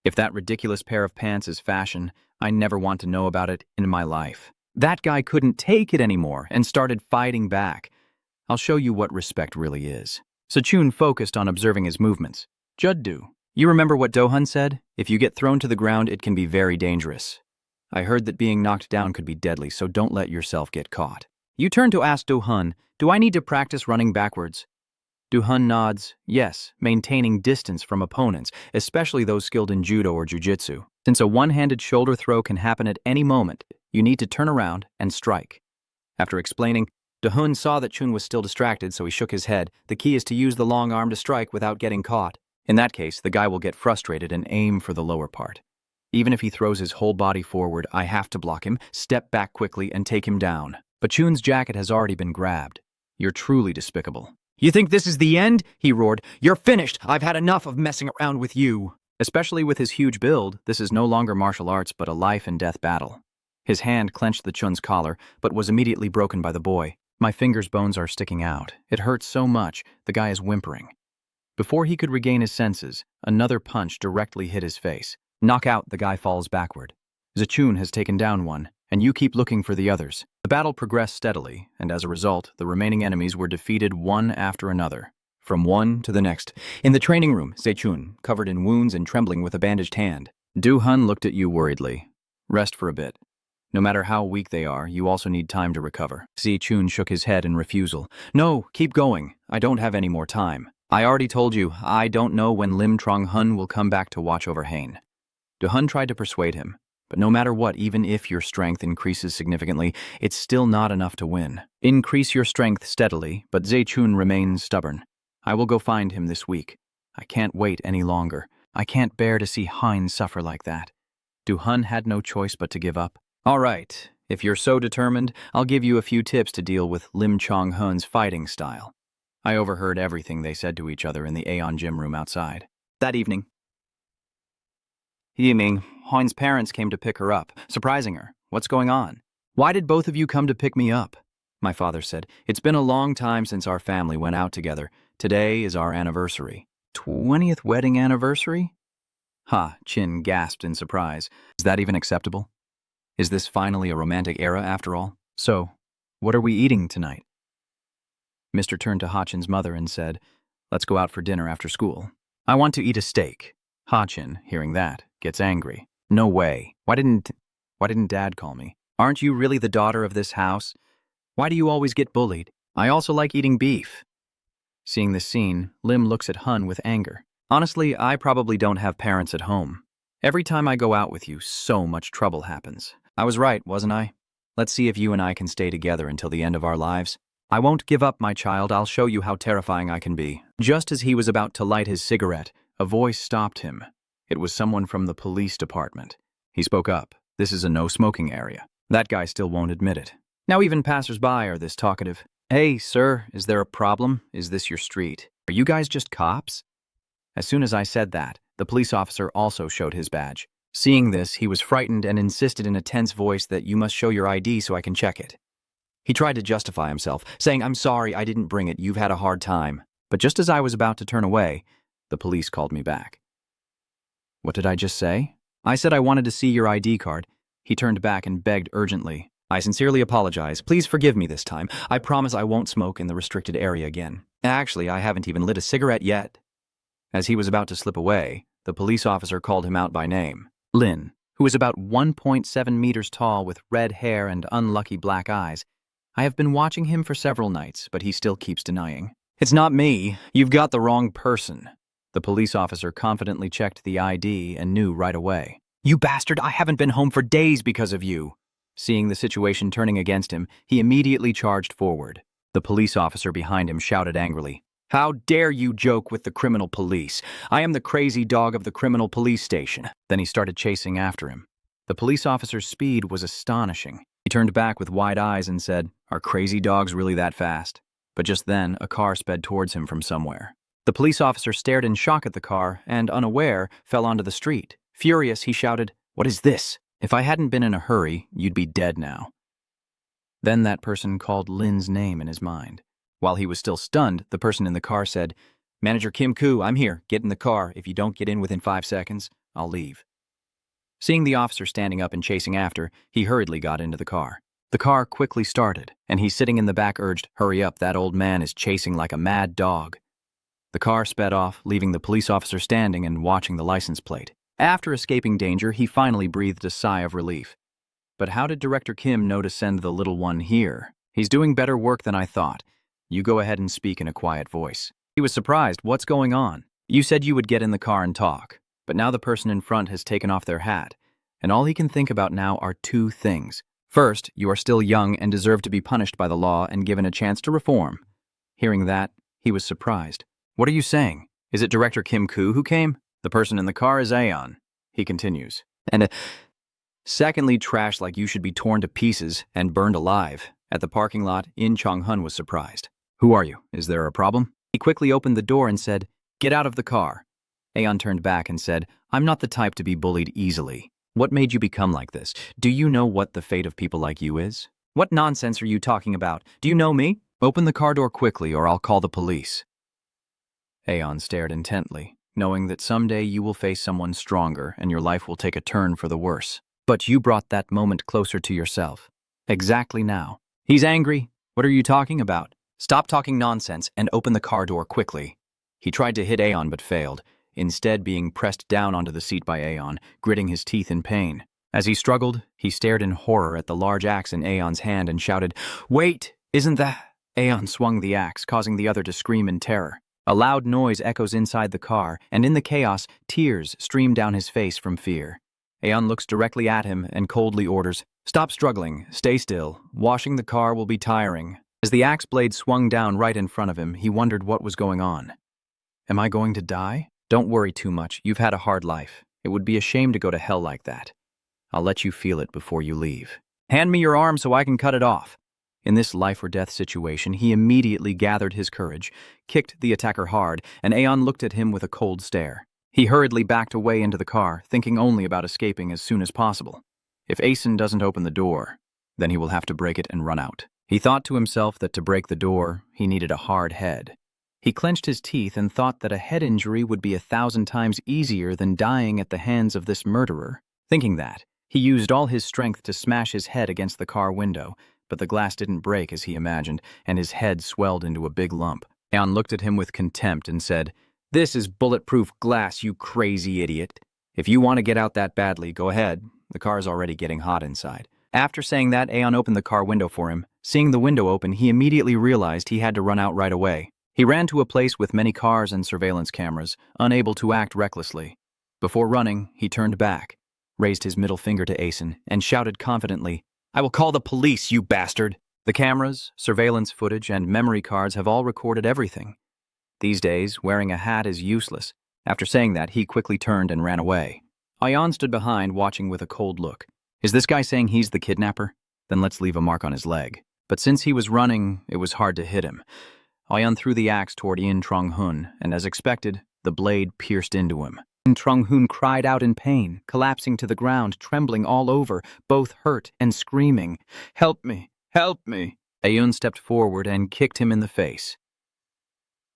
If that ridiculous pair of pants is fashion, I never want to know about it in my life. That guy couldn't take it anymore and started fighting back. I'll show you what respect really is. Se-chun focused on observing his movements. Juddu, you remember what Do-hun said? If you get thrown to the ground, it can be very dangerous. I heard that being knocked down could be deadly, so don't let yourself get caught. You turn to ask Do-hun, do I need to practice running backwards? Do-hun nods, yes, maintaining distance from opponents, especially those skilled in judo or jujitsu. Since a one-handed shoulder throw can happen at any moment, you need to turn around and strike. After explaining, Do-hun saw that Chun was still distracted, so he shook his head. The key is to use the long arm to strike without getting caught. In that case, the guy will get frustrated and aim for the lower part. Even if he throws his whole body forward, I have to block him, step back quickly, and take him down. But Chun's jacket has already been grabbed. You're truly despicable. You think this is the end? He roared. You're finished. I've had enough of messing around with you. Especially with his huge build, this is no longer martial arts but a life and death battle. His hand clenched the Chun's collar, but was immediately broken by the boy. My finger's bones are sticking out. It hurts so much, the guy is whimpering. Before he could regain his senses, another punch directly hit his face. Knock out, the guy falls backward. Zechun has taken down one, and you keep looking for the others. The battle progressed steadily, and as a result, the remaining enemies were defeated one after another. From one to the next. In the training room, Zechun, covered in wounds and trembling with a bandaged hand. Du-hun looked at you worriedly. Rest for a bit. No matter how weak they are, you also need time to recover. Zechun shook his head in refusal. No, keep going. I don't have any more time. I already told you, I don't know when Lim Trong-hun will come back to watch over Hain. Du-hun tried to persuade him, but no matter what, even if your strength increases significantly, it's still not enough to win. Increase your strength steadily, but Zechun remains stubborn. I will go find him this week. I can't wait any longer. I can't bear to see Hain suffer like that. Du-hun had no choice but to give up. All right, if you're so determined, I'll give you a few tips to deal with Lim Chong-hun's fighting style. I overheard everything they said to each other in the Aeon gym room outside. That evening, Yiming, Hain's parents came to pick her up, surprising her. What's going on? Why did both of you come to pick me up? My father said, it's been a long time since our family went out together. Today is our anniversary. 20th wedding anniversary? Ha, Chin gasped in surprise. Is that even acceptable? Is this finally a romantic era after all? So, what are we eating tonight? Mr. turned to Ha-chin's mother and said, let's go out for dinner after school. I want to eat a steak. Ha-chin, hearing that, gets angry. No way. Why didn't Dad call me? Aren't you really the daughter of this house? Why do you always get bullied? I also like eating beef. Seeing this scene, Lim looks at Hun with anger. Honestly, I probably don't have parents at home. Every time I go out with you, so much trouble happens. I was right, wasn't I? Let's see if you and I can stay together until the end of our lives. I won't give up, my child. I'll show you how terrifying I can be. Just as he was about to light his cigarette, a voice stopped him. It was someone from the police department. He spoke up. This is a no-smoking area. That guy still won't admit it. Now even passers-by are this talkative. Hey, sir, is there a problem? Is this your street? Are you guys just cops? As soon as I said that, the police officer also showed his badge. Seeing this, he was frightened and insisted in a tense voice that you must show your ID so I can check it. He tried to justify himself, saying, I'm sorry, I didn't bring it, you've had a hard time. But just as I was about to turn away, the police called me back. What did I just say? I said I wanted to see your ID card. He turned back and begged urgently. I sincerely apologize. Please forgive me this time. I promise I won't smoke in the restricted area again. Actually, I haven't even lit a cigarette yet. As he was about to slip away, the police officer called him out by name. Lin, who is about 1.7 meters tall with red hair and unlucky black eyes. I have been watching him for several nights, but he still keeps denying. It's not me. You've got the wrong person. The police officer confidently checked the ID and knew right away. You bastard, I haven't been home for days because of you. Seeing the situation turning against him, he immediately charged forward. The police officer behind him shouted angrily, How dare you joke with the criminal police? I am the crazy dog of the criminal police station. Then he started chasing after him. The police officer's speed was astonishing. He turned back with wide eyes and said, Are crazy dogs really that fast? But just then, a car sped towards him from somewhere. The police officer stared in shock at the car and, unaware, fell onto the street. Furious, he shouted, What is this? If I hadn't been in a hurry, you'd be dead now. Then that person called Lin's name in his mind. While he was still stunned, the person in the car said, Manager Kim Koo, I'm here. Get in the car. If you don't get in within 5 seconds, I'll leave. Seeing the officer standing up and chasing after, he hurriedly got into the car. The car quickly started, and he sitting in the back urged, Hurry up, that old man is chasing like a mad dog. The car sped off, leaving the police officer standing and watching the license plate. After escaping danger, he finally breathed a sigh of relief. But how did Director Kim know to send the little one here? He's doing better work than I thought. You go ahead and speak in a quiet voice. He was surprised. What's going on? You said you would get in the car and talk, but now the person in front has taken off their hat, and all he can think about now are 2 things. First, you are still young and deserve to be punished by the law and given a chance to reform. Hearing that, he was surprised. What are you saying? Is it Director Kim Koo who came? The person in the car is Aeon. He continues. And secondly, trash like you should be torn to pieces and burned alive. At the parking lot, In Chong-hun was surprised. Who are you? Is there a problem? He quickly opened the door and said, Get out of the car. Aeon turned back and said, I'm not the type to be bullied easily. What made you become like this? Do you know what the fate of people like you is? What nonsense are you talking about? Do you know me? Open the car door quickly or I'll call the police. Aeon stared intently, knowing that someday you will face someone stronger and your life will take a turn for the worse. But you brought that moment closer to yourself. Exactly now. He's angry. What are you talking about? Stop talking nonsense and open the car door quickly. He tried to hit Aeon but failed, instead being pressed down onto the seat by Aeon, gritting his teeth in pain. As he struggled, he stared in horror at the large axe in Aeon's hand and shouted, Wait, isn't that… Aeon swung the axe, causing the other to scream in terror. A loud noise echoes inside the car, and in the chaos, tears stream down his face from fear. Aeon looks directly at him and coldly orders, Stop struggling, stay still. Washing the car will be tiring. As the axe blade swung down right in front of him, he wondered what was going on. Am I going to die? Don't worry too much. You've had a hard life. It would be a shame to go to hell like that. I'll let you feel it before you leave. Hand me your arm so I can cut it off. In this life-or-death situation, he immediately gathered his courage, kicked the attacker hard, and Aeon looked at him with a cold stare. He hurriedly backed away into the car, thinking only about escaping as soon as possible. If Aeson doesn't open the door, then he will have to break it and run out. He thought to himself that to break the door, he needed a hard head. He clenched his teeth and thought that a head injury would be 1,000 times easier than dying at the hands of this murderer. Thinking that, he used all his strength to smash his head against the car window, but the glass didn't break as he imagined, and his head swelled into a big lump. Aeon looked at him with contempt and said, This is bulletproof glass, you crazy idiot. If you want to get out that badly, go ahead. The car's already getting hot inside. After saying that, Aeon opened the car window for him. Seeing the window open, he immediately realized he had to run out right away. He ran to a place with many cars and surveillance cameras, unable to act recklessly. Before running, he turned back, raised his middle finger to Aeson, and shouted confidently, I will call the police, you bastard! The cameras, surveillance footage, and memory cards have all recorded everything. These days, wearing a hat is useless. After saying that, he quickly turned and ran away. Aeon stood behind, watching with a cold look. Is this guy saying he's the kidnapper? Then let's leave a mark on his leg. But since he was running, it was hard to hit him. Aeon threw the axe toward Yin Trong-hun, and as expected, the blade pierced into him. Yin Trong-hun cried out in pain, collapsing to the ground, trembling all over, both hurt and screaming, Help me! Help me! Aeon stepped forward and kicked him in the face.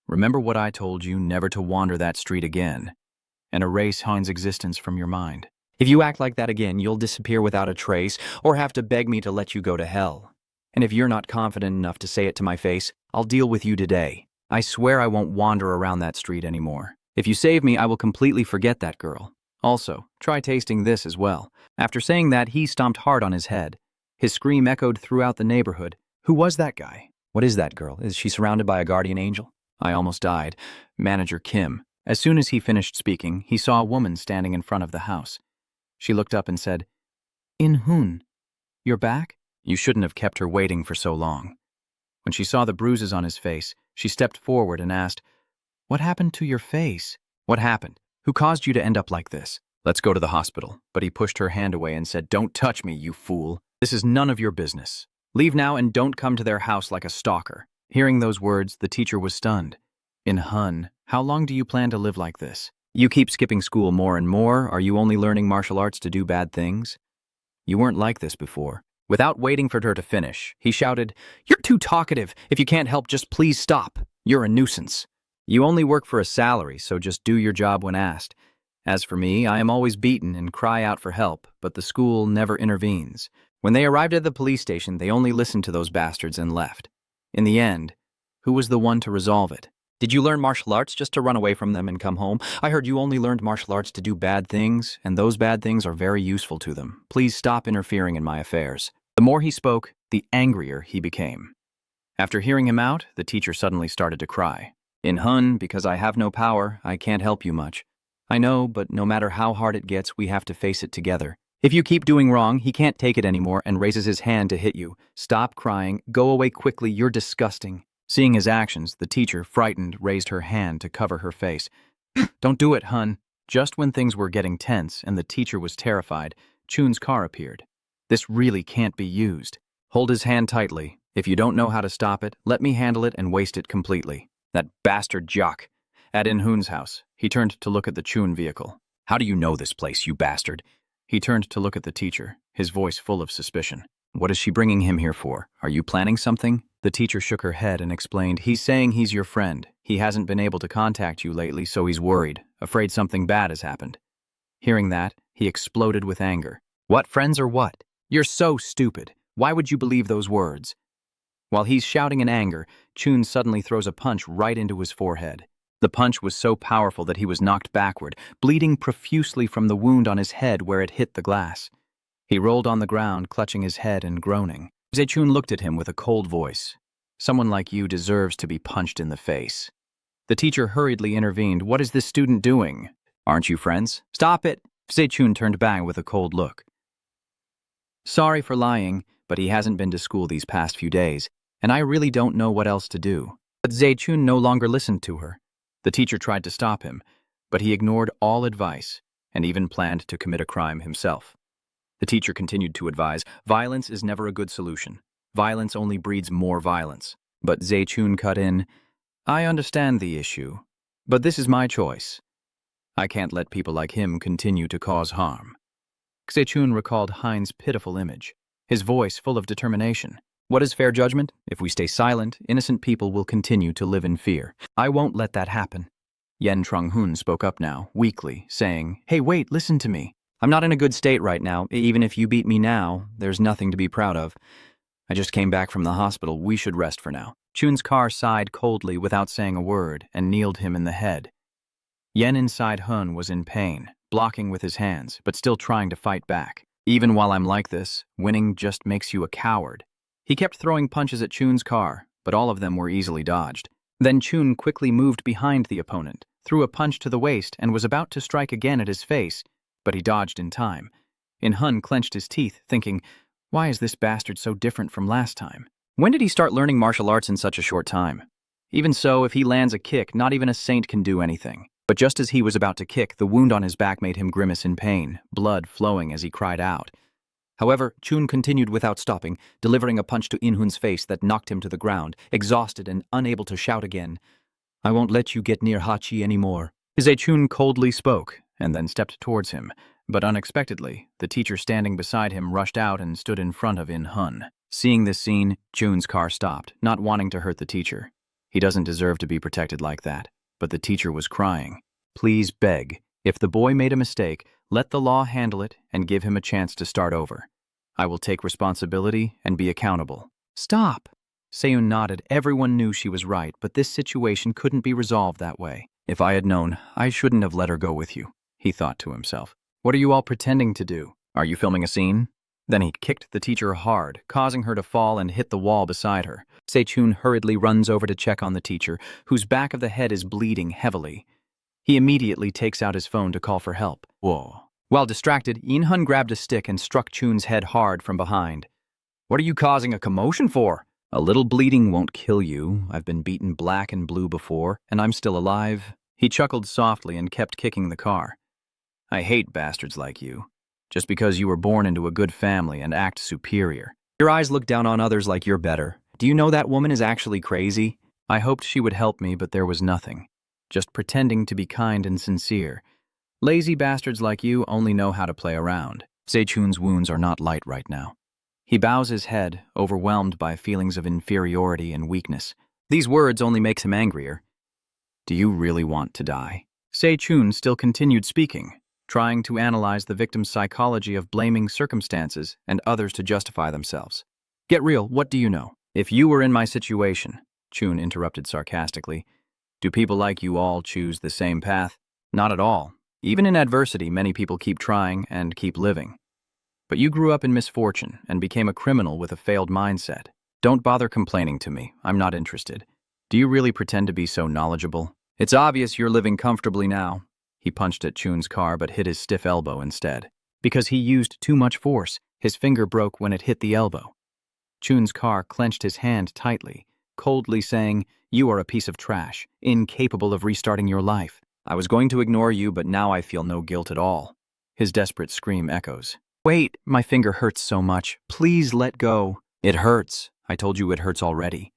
Remember what I told you, never to wander that street again, and erase Han's existence from your mind. If you act like that again, you'll disappear without a trace, or have to beg me to let you go to hell. And if you're not confident enough to say it to my face, I'll deal with you today. I swear I won't wander around that street anymore. If you save me, I will completely forget that girl. Also, try tasting this as well. After saying that, he stomped hard on his head. His scream echoed throughout the neighborhood. Who was that guy? What is that girl? Is she surrounded by a guardian angel? I almost died. Manager Kim. As soon as he finished speaking, he saw a woman standing in front of the house. She looked up and said, In-hun, you're back? You shouldn't have kept her waiting for so long. When she saw the bruises on his face, she stepped forward and asked, What happened to your face? What happened? Who caused you to end up like this? Let's go to the hospital. But he pushed her hand away and said, Don't touch me, you fool. This is none of your business. Leave now and don't come to their house like a stalker. Hearing those words, the teacher was stunned. In-hun, how long do you plan to live like this? You keep skipping school more and more. Are you only learning martial arts to do bad things? You weren't like this before. Without waiting for her to finish, he shouted, You're too talkative. If you can't help, just please stop. You're a nuisance. You only work for a salary, so just do your job when asked. As for me, I am always beaten and cry out for help, but the school never intervenes. When they arrived at the police station, they only listened to those bastards and left. In the end, who was the one to resolve it? Did you learn martial arts just to run away from them and come home? I heard you only learned martial arts to do bad things, and those bad things are very useful to them. Please stop interfering in my affairs. The more he spoke, the angrier he became. After hearing him out, the teacher suddenly started to cry. In-hun, because I have no power, I can't help you much. I know, but no matter how hard it gets, we have to face it together. If you keep doing wrong, he can't take it anymore and raises his hand to hit you. Stop crying. Go away quickly. You're disgusting. Seeing his actions, the teacher, frightened, raised her hand to cover her face. Don't do it, hun. Just when things were getting tense and the teacher was terrified, Chun's car appeared. This really can't be used. Hold his hand tightly. If you don't know how to stop it, let me handle it and waste it completely. That bastard jock. At In-hoon's house, he turned to look at the Chun vehicle. How do you know this place, you bastard? He turned to look at the teacher, his voice full of suspicion. What is she bringing him here for? Are you planning something? The teacher shook her head and explained, he's saying he's your friend. He hasn't been able to contact you lately, so he's worried, afraid something bad has happened. Hearing that, he exploded with anger. What, friends or what? You're so stupid. Why would you believe those words? While he's shouting in anger, Chun suddenly throws a punch right into his forehead. The punch was so powerful that he was knocked backward, bleeding profusely from the wound on his head where it hit the glass. He rolled on the ground, clutching his head and groaning. Chun looked at him with a cold voice. Someone like you deserves to be punched in the face. The teacher hurriedly intervened. What is this student doing? Aren't you friends? Stop it! Chun turned back with a cold look. Sorry for lying, but he hasn't been to school these past few days, and I really don't know what else to do. But Chun no longer listened to her. The teacher tried to stop him, but he ignored all advice and even planned to commit a crime himself. The teacher continued to advise, violence is never a good solution. Violence only breeds more violence. But Chun cut in, I understand the issue, but this is my choice. I can't let people like him continue to cause harm. Chun recalled Hein's pitiful image, his voice full of determination. What is fair judgment? If we stay silent, innocent people will continue to live in fear. I won't let that happen. Yen Trung-hoon spoke up now, weakly, saying, Hey, wait, listen to me. I'm not in a good state right now. Even if you beat me now, there's nothing to be proud of. I just came back from the hospital. We should rest for now. Chun's car sighed coldly without saying a word and kneeled him in the head. Yen inside Hun was in pain, blocking with his hands, but still trying to fight back. Even while I'm like this, winning just makes you a coward. He kept throwing punches at Chun's car, but all of them were easily dodged. Then Chun quickly moved behind the opponent, threw a punch to the waist, and was about to strike again at his face, but he dodged in time. In-hun clenched his teeth, thinking, why is this bastard so different from last time? When did he start learning martial arts in such a short time? Even so, if he lands a kick, not even a saint can do anything. But just as he was about to kick, the wound on his back made him grimace in pain, blood flowing as he cried out. However, Chun continued without stopping, delivering a punch to In-hun's face that knocked him to the ground, exhausted and unable to shout again. I won't let you get near Hachi anymore. Chun coldly spoke, and then stepped towards him, but unexpectedly, the teacher standing beside him rushed out and stood in front of In-hun. Seeing this scene, Chun's car stopped, not wanting to hurt the teacher. He doesn't deserve to be protected like that, but the teacher was crying. Please beg, if the boy made a mistake, let the law handle it and give him a chance to start over. I will take responsibility and be accountable. Stop! Seun nodded. Everyone knew she was right, but this situation couldn't be resolved that way. If I had known, I shouldn't have let her go with you, he thought to himself. What are you all pretending to do? Are you filming a scene? Then he kicked the teacher hard, causing her to fall and hit the wall beside her. Chun hurriedly runs over to check on the teacher, whose back of the head is bleeding heavily. He immediately takes out his phone to call for help. Whoa. While distracted, In-hun grabbed a stick and struck Chun's head hard from behind. What are you causing a commotion for? A little bleeding won't kill you. I've been beaten black and blue before, and I'm still alive. He chuckled softly and kept kicking the car. I hate bastards like you. Just because you were born into a good family and act superior. Your eyes look down on others like you're better. Do you know that woman is actually crazy? I hoped she would help me, but there was nothing. Just pretending to be kind and sincere. Lazy bastards like you only know how to play around. Chun's wounds are not light right now. He bows his head, overwhelmed by feelings of inferiority and weakness. These words only makes him angrier. Do you really want to die? Chun still continued speaking, trying to analyze the victim's psychology of blaming circumstances and others to justify themselves. Get real, what do you know? If you were in my situation, Chun interrupted sarcastically, do people like you all choose the same path? Not at all. Even in adversity, many people keep trying and keep living. But you grew up in misfortune and became a criminal with a failed mindset. Don't bother complaining to me. I'm not interested. Do you really pretend to be so knowledgeable? It's obvious you're living comfortably now. He punched at Chun's car but hit his stiff elbow instead. Because he used too much force, his finger broke when it hit the elbow. Chun's car clenched his hand tightly, coldly saying, You are a piece of trash, incapable of restarting your life. I was going to ignore you, but now I feel no guilt at all. His desperate scream echoes. Wait, my finger hurts so much. Please let go. It hurts. I told you it hurts already.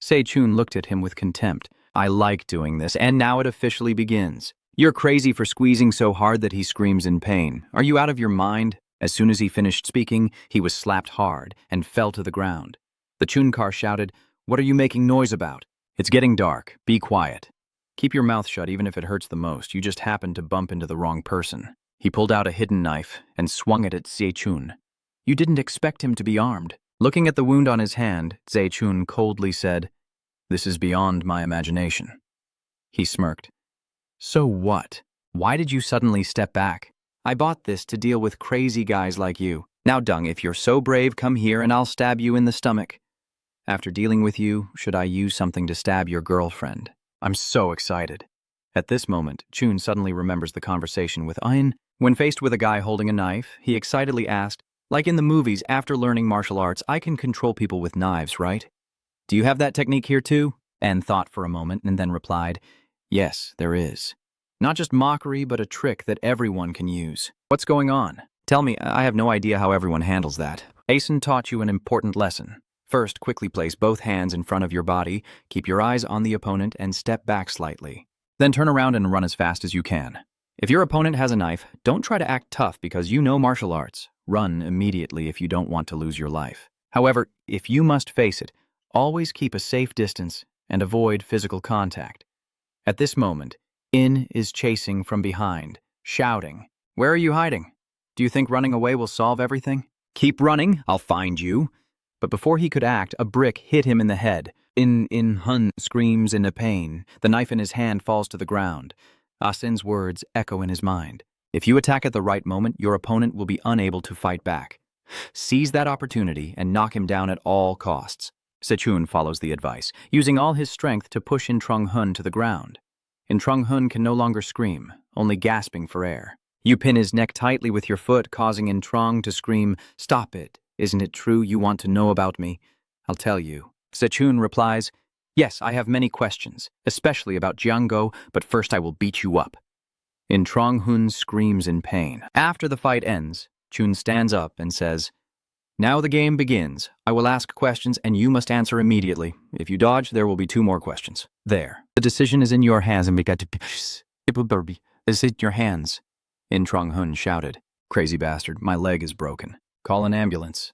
Chun looked at him with contempt, I like doing this, and now it officially begins. You're crazy for squeezing so hard that he screams in pain. Are you out of your mind? As soon as he finished speaking, he was slapped hard and fell to the ground. The Chunkar shouted, "What are you making noise about? It's getting dark. Be quiet. Keep your mouth shut even if it hurts the most. You just happened to bump into the wrong person." He pulled out a hidden knife and swung it at Zechun. You didn't expect him to be armed. Looking at the wound on his hand, Zechun coldly said, "This is beyond my imagination." He smirked. "So what? Why did you suddenly step back?" "I bought this to deal with crazy guys like you. Now, Dung, if you're so brave, come here and I'll stab you in the stomach." "After dealing with you, should I use something to stab your girlfriend?" I'm so excited. At this moment, Chun suddenly remembers the conversation with Ayin. When faced with a guy holding a knife, he excitedly asked, "Like in the movies, after learning martial arts, I can control people with knives, right? Do you have that technique here too?" And thought for a moment and then replied, "Yes, there is. Not just mockery, but a trick that everyone can use." "What's going on?" "Tell me, I have no idea how everyone handles that." Asen taught you an important lesson. First, quickly place both hands in front of your body, keep your eyes on the opponent, and step back slightly. Then turn around and run as fast as you can. If your opponent has a knife, don't try to act tough because you know martial arts. Run immediately if you don't want to lose your life. However, if you must face it, always keep a safe distance and avoid physical contact. At this moment, In is chasing from behind, shouting, "Where are you hiding? Do you think running away will solve everything? Keep running, I'll find you." But before he could act, a brick hit him in the head. In Hun screams in pain. The knife in his hand falls to the ground. Asin's words echo in his mind. If you attack at the right moment, your opponent will be unable to fight back. Seize that opportunity and knock him down at all costs. Sechun follows the advice, using all his strength to push In Trung Hun to the ground. In Trung Hun can no longer scream, only gasping for air. You pin his neck tightly with your foot, causing In Trung to scream, "Stop it. Isn't it true you want to know about me? I'll tell you." Sechun replies, "Yes, I have many questions, especially about Jiango, but first I will beat you up." In Trung Hun screams in pain. After the fight ends, Chun stands up and says, "Now the game begins. I will ask questions and you must answer immediately. If you dodge, there will be 2 more questions." There. The decision is in your hands and is it your hands? In Trung Hun shouted. "Crazy bastard, my leg is broken. Call an ambulance."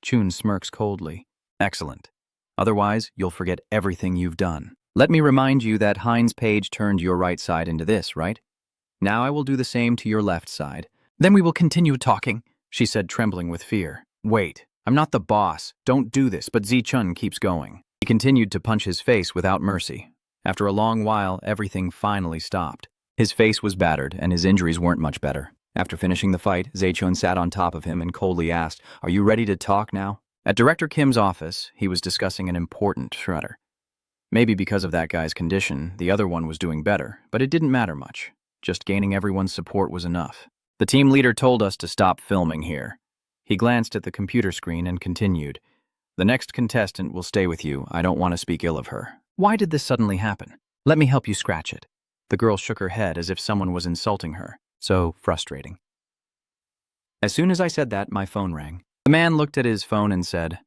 Chun smirks coldly. "Excellent. Otherwise, you'll forget everything you've done. Let me remind you that Heinz Page turned your right side into this, right? Now I will do the same to your left side. Then we will continue talking," she said, trembling with fear. "Wait, I'm not the boss. Don't do this," but Zichun keeps going. He continued to punch his face without mercy. After a long while, everything finally stopped. His face was battered, and his injuries weren't much better. After finishing the fight, Zechun sat on top of him and coldly asked, "Are you ready to talk now?" At Director Kim's office, he was discussing an important shredder. Maybe because of that guy's condition, the other one was doing better, but it didn't matter much. Just gaining everyone's support was enough. The team leader told us to stop filming here. He glanced at the computer screen and continued, "The next contestant will stay with you. I don't want to speak ill of her." Why did this suddenly happen? "Let me help you scratch it." The girl shook her head as if someone was insulting her. So frustrating. As soon as I said that, my phone rang. The man looked at his phone and said,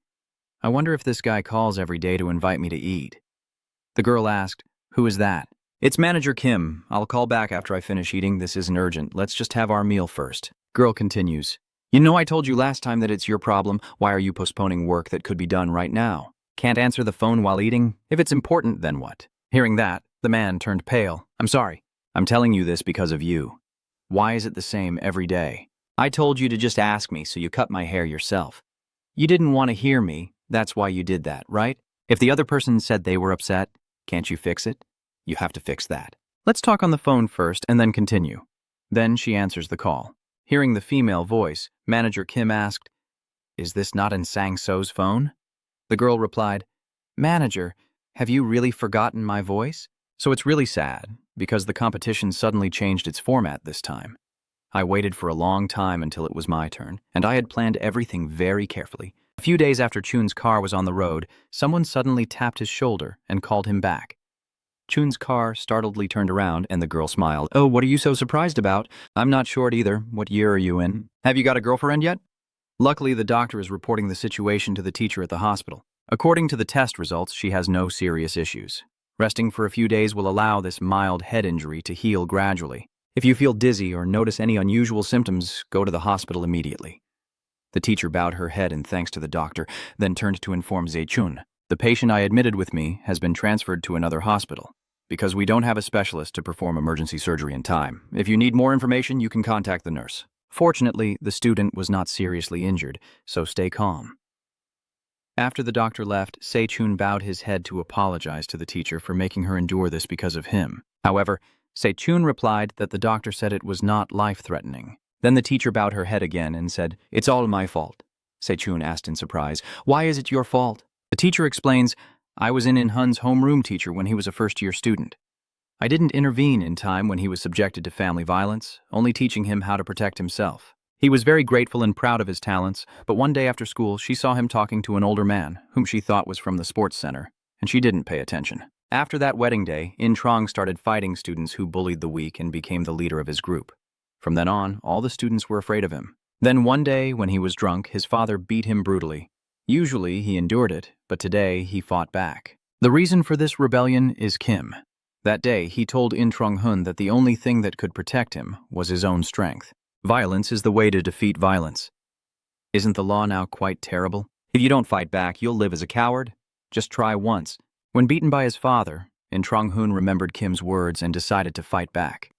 "I wonder if this guy calls every day to invite me to eat." The girl asked, "Who is that?" "It's Manager Kim. I'll call back after I finish eating. This isn't urgent. Let's just have our meal first." Girl continues, "You know I told you last time that it's your problem. Why are you postponing work that could be done right now? Can't answer the phone while eating? If it's important, then what?" Hearing that, the man turned pale. "I'm sorry. I'm telling you this because of you. Why is it the same every day?" "I told you to just ask me, so you cut my hair yourself. You didn't want to hear me. That's why you did that, right? If the other person said they were upset, can't you fix it? You have to fix that. Let's talk on the phone first and then continue." Then she answers the call. Hearing the female voice, Manager Kim asked, "Is this not in Sang-so's phone?" The girl replied, "Manager, have you really forgotten my voice?" So it's really sad, because the competition suddenly changed its format this time. I waited for a long time until it was my turn, and I had planned everything very carefully. A few days after Chun's car was on the road, someone suddenly tapped his shoulder and called him back. Chun's car startledly turned around, and the girl smiled. "Oh, what are you so surprised about? I'm not short either. What year are you in? Have you got a girlfriend yet?" Luckily, the doctor is reporting the situation to the teacher at the hospital. According to the test results, she has no serious issues. Resting for a few days will allow this mild head injury to heal gradually. If you feel dizzy or notice any unusual symptoms, go to the hospital immediately. The teacher bowed her head in thanks to the doctor, then turned to inform Zechun. The patient I admitted with me has been transferred to another hospital, because we don't have a specialist to perform emergency surgery in time. If you need more information, you can contact the nurse. Fortunately, the student was not seriously injured, so stay calm. After the doctor left, Seichun bowed his head to apologize to the teacher for making her endure this because of him. However, Seichun replied that the doctor said it was not life-threatening. Then the teacher bowed her head again and said, "It's all my fault." Seichun asked in surprise, "Why is it your fault?" The teacher explains, "I was in Hun's homeroom teacher when he was a first-year student. I didn't intervene in time when he was subjected to family violence, only teaching him how to protect himself. He was very grateful and proud of his talents, but one day after school, she saw him talking to an older man, whom she thought was from the sports center, and she didn't pay attention. After that wedding day, Trong started fighting students who bullied the weak and became the leader of his group. From then on, all the students were afraid of him. Then one day, when he was drunk, his father beat him brutally. Usually, he endured it, but today, he fought back. The reason for this rebellion is Kim. That day, he told Hun that the only thing that could protect him was his own strength. Violence is the way to defeat violence. Isn't the law now quite terrible? If you don't fight back, you'll live as a coward. Just try once. When beaten by his father, Hun remembered Kim's words and decided to fight back.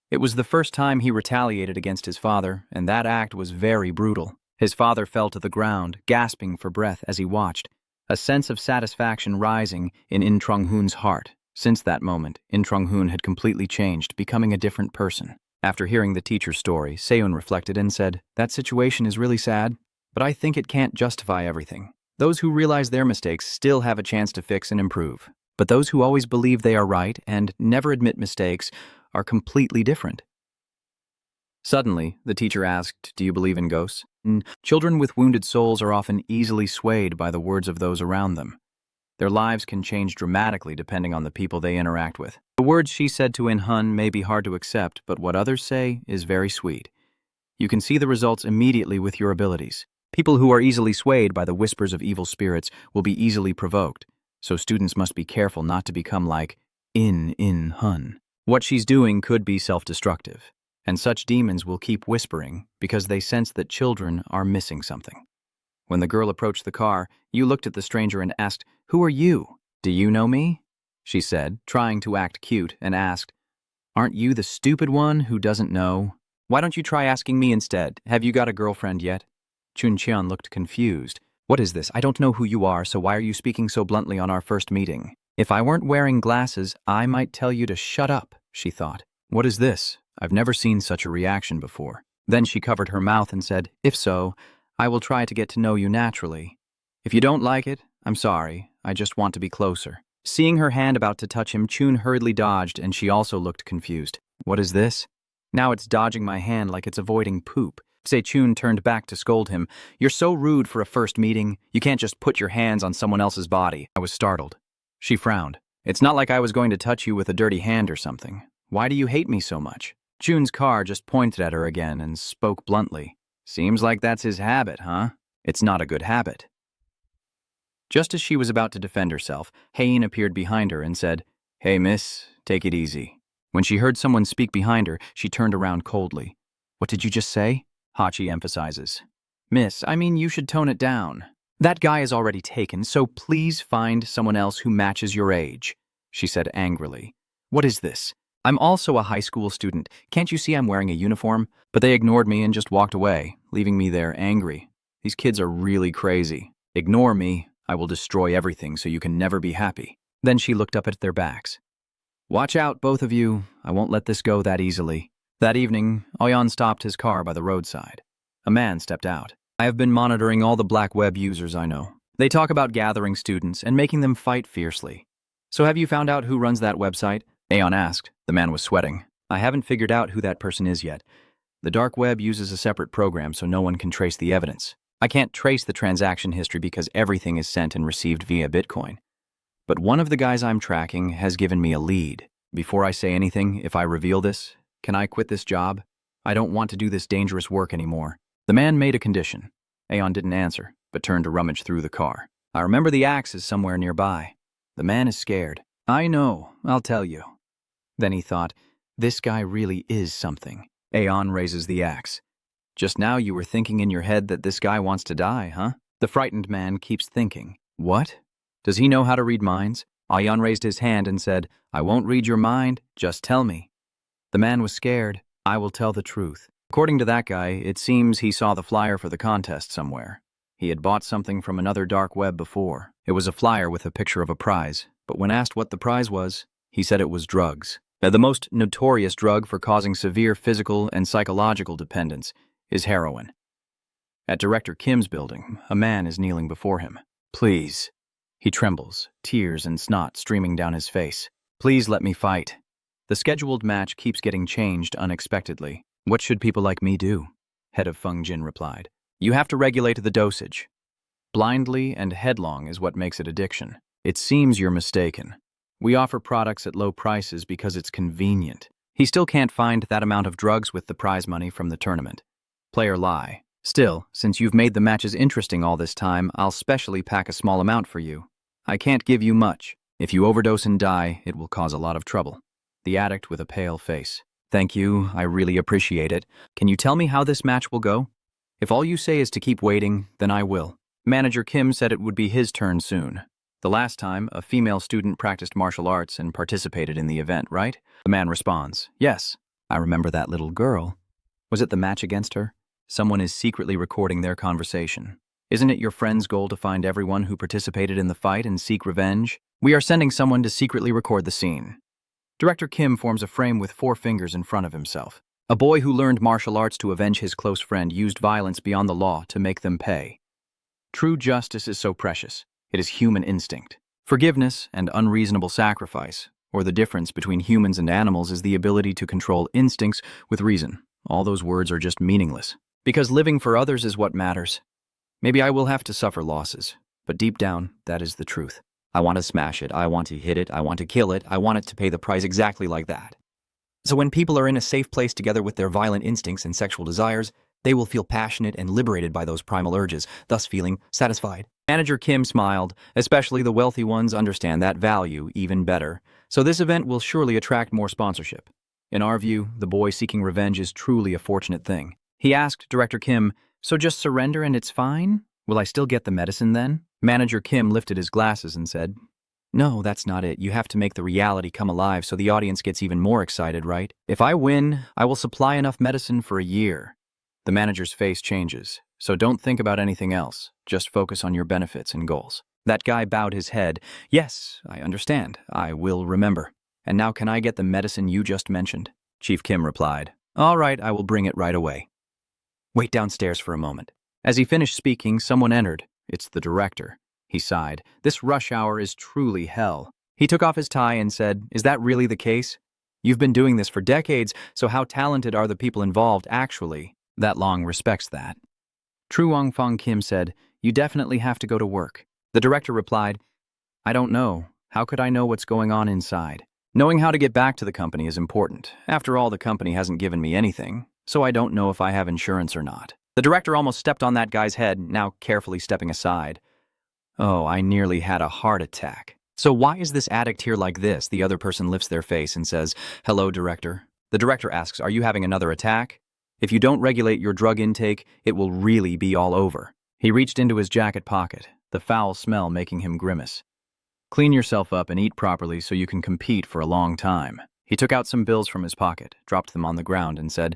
It was the first time he retaliated against his father, and that act was very brutal. His father fell to the ground, gasping for breath as he watched, a sense of satisfaction rising in Hun's heart. Since that moment, Hun had completely changed, becoming a different person. After hearing the teacher's story, Seun reflected and said, "That situation is really sad, but I think it can't justify everything. Those who realize their mistakes still have a chance to fix and improve. But those who always believe they are right and never admit mistakes are completely different." Suddenly, the teacher asked, "Do you believe in ghosts?" Children with wounded souls are often easily swayed by the words of those around them. Their lives can change dramatically depending on the people they interact with. The words she said to Hun may be hard to accept, but what others say is very sweet. You can see the results immediately with your abilities. People who are easily swayed by the whispers of evil spirits will be easily provoked, so students must be careful not to become like Hun. What she's doing could be self-destructive, and such demons will keep whispering because they sense that children are missing something. When the girl approached the car, you looked at the stranger and asked, "Who are you? Do you know me?" She said, trying to act cute, and asked, "Aren't you the stupid one who doesn't know? Why don't you try asking me instead? Have you got a girlfriend yet?" Chun-cheon looked confused. "What is this? I don't know who you are, so why are you speaking so bluntly on our first meeting? If I weren't wearing glasses, I might tell you to shut up," she thought. "What is this? I've never seen such a reaction before." Then she covered her mouth and said, "If so, I will try to get to know you naturally. If you don't like it, I'm sorry. I just want to be closer." Seeing her hand about to touch him, Chun hurriedly dodged, and she also looked confused. "What is this? Now it's dodging my hand like it's avoiding poop." Se-chun turned back to scold him. "You're so rude for a first meeting. You can't just put your hands on someone else's body." I was startled. She frowned. "It's not like I was going to touch you with a dirty hand or something. Why do you hate me so much?" Chun's car just pointed at her again and spoke bluntly. "Seems like that's his habit, huh? It's not a good habit." Just as she was about to defend herself, Hein appeared behind her and said, "Hey, miss, take it easy." When she heard someone speak behind her, she turned around coldly. "What did you just say?" Hachi emphasizes. "Miss, I mean you should tone it down. That guy is already taken, so please find someone else who matches your age," she said angrily. "What is this? I'm also a high school student. Can't you see I'm wearing a uniform?" But they ignored me and just walked away, leaving me there angry. These kids are really crazy. Ignore me. I will destroy everything so you can never be happy. Then she looked up at their backs. "Watch out, both of you. I won't let this go that easily." That evening, Oyan stopped his car by the roadside. A man stepped out. "I have been monitoring all the black web users I know. They talk about gathering students and making them fight fiercely. So have you found out who runs that website?" Aeon asked. The man was sweating. "I haven't figured out who that person is yet. The dark web uses a separate program so no one can trace the evidence. I can't trace the transaction history because everything is sent and received via Bitcoin. But one of the guys I'm tracking has given me a lead. Before I say anything, if I reveal this, can I quit this job? I don't want to do this dangerous work anymore." The man made a condition. Aeon didn't answer, but turned to rummage through the car. "I remember the axe is somewhere nearby." The man is scared. I know, I'll tell you. Then he thought, this guy really is something. Aeon raises the axe. Just now you were thinking in your head that this guy wants to die, huh? The frightened man keeps thinking. What? Does he know how to read minds? Aeon raised his hand and said, I won't read your mind, just tell me. The man was scared. I will tell the truth. According to that guy, it seems he saw the flyer for the contest somewhere. He had bought something from another dark web before. It was a flyer with a picture of a prize, but when asked what the prize was, he said it was drugs. The most notorious drug for causing severe physical and psychological dependence is heroin. At Director Kim's building, a man is kneeling before him. Please. He trembles, tears and snot streaming down his face. Please let me fight. The scheduled match keeps getting changed unexpectedly. What should people like me do? Head of Feng Jin replied. You have to regulate the dosage. Blindly and headlong is what makes it addiction. It seems you're mistaken. We offer products at low prices because it's convenient. He still can't find that amount of drugs with the prize money from the tournament. Player lie. Still, since you've made the matches interesting all this time, I'll specially pack a small amount for you. I can't give you much. If you overdose and die, it will cause a lot of trouble. The addict with a pale face. Thank you, I really appreciate it. Can you tell me how this match will go? If all you say is to keep waiting, then I will. Manager Kim said it would be his turn soon. The last time, a female student practiced martial arts and participated in the event, right? The man responds, yes. I remember that little girl. Was it the match against her? Someone is secretly recording their conversation. Isn't it your friend's goal to find everyone who participated in the fight and seek revenge? We are sending someone to secretly record the scene. Director Kim forms a frame with 4 fingers in front of himself. A boy who learned martial arts to avenge his close friend used violence beyond the law to make them pay. True justice is so precious. It is human instinct. Forgiveness and unreasonable sacrifice, or the difference between humans and animals, is the ability to control instincts with reason. All those words are just meaningless. Because living for others is what matters. Maybe I will have to suffer losses, but deep down, that is the truth. I want to smash it, I want to hit it, I want to kill it, I want it to pay the price exactly like that. So when people are in a safe place together with their violent instincts and sexual desires, they will feel passionate and liberated by those primal urges, thus feeling satisfied. Manager Kim smiled. Especially the wealthy ones understand that value even better. So this event will surely attract more sponsorship. In our view, the boy seeking revenge is truly a fortunate thing. He asked Director Kim, so just surrender and it's fine? Will I still get the medicine then? Manager Kim lifted his glasses and said, no, that's not it. You have to make the reality come alive so the audience gets even more excited, right? If I win, I will supply enough medicine for a year. The manager's face changes, so don't think about anything else. Just focus on your benefits and goals. That guy bowed his head. Yes, I understand. I will remember. And now can I get the medicine you just mentioned? Chief Kim replied. All right, I will bring it right away. Wait downstairs for a moment. As he finished speaking, someone entered. It's the director. He sighed. This rush hour is truly hell. He took off his tie and said, is that really the case? You've been doing this for decades, so how talented are the people involved actually? That Long respects that. Tru Wong Fong Kim said, you definitely have to go to work. The director replied, I don't know. How could I know what's going on inside? Knowing how to get back to the company is important. After all, the company hasn't given me anything, so I don't know if I have insurance or not. The director almost stepped on that guy's head, now carefully stepping aside. Oh, I nearly had a heart attack. So why is this addict here like this? The other person lifts their face and says, hello, director. The director asks, are you having another attack? If you don't regulate your drug intake, it will really be all over. He reached into his jacket pocket, the foul smell making him grimace. Clean yourself up and eat properly so you can compete for a long time. He took out some bills from his pocket, dropped them on the ground, and said,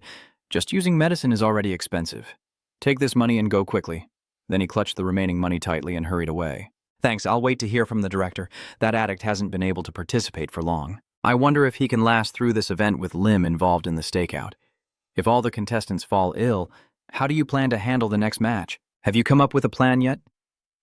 just using medicine is already expensive. Take this money and go quickly. Then he clutched the remaining money tightly and hurried away. Thanks, I'll wait to hear from the director. That addict hasn't been able to participate for long. I wonder if he can last through this event with Lim involved in the stakeout. If all the contestants fall ill, how do you plan to handle the next match? Have you come up with a plan yet?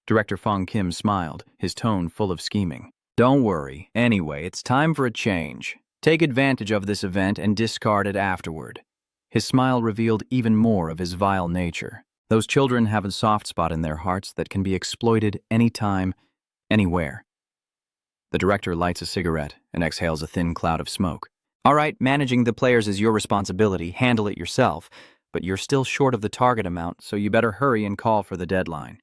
Director Fong Kim smiled, his tone full of scheming. Don't worry. Anyway, it's time for a change. Take advantage of this event and discard it afterward. His smile revealed even more of his vile nature. Those children have a soft spot in their hearts that can be exploited anytime, anywhere. The director lights a cigarette and exhales a thin cloud of smoke. All right, managing the players is your responsibility. Handle it yourself. But you're still short of the target amount, so you better hurry and call for the deadline.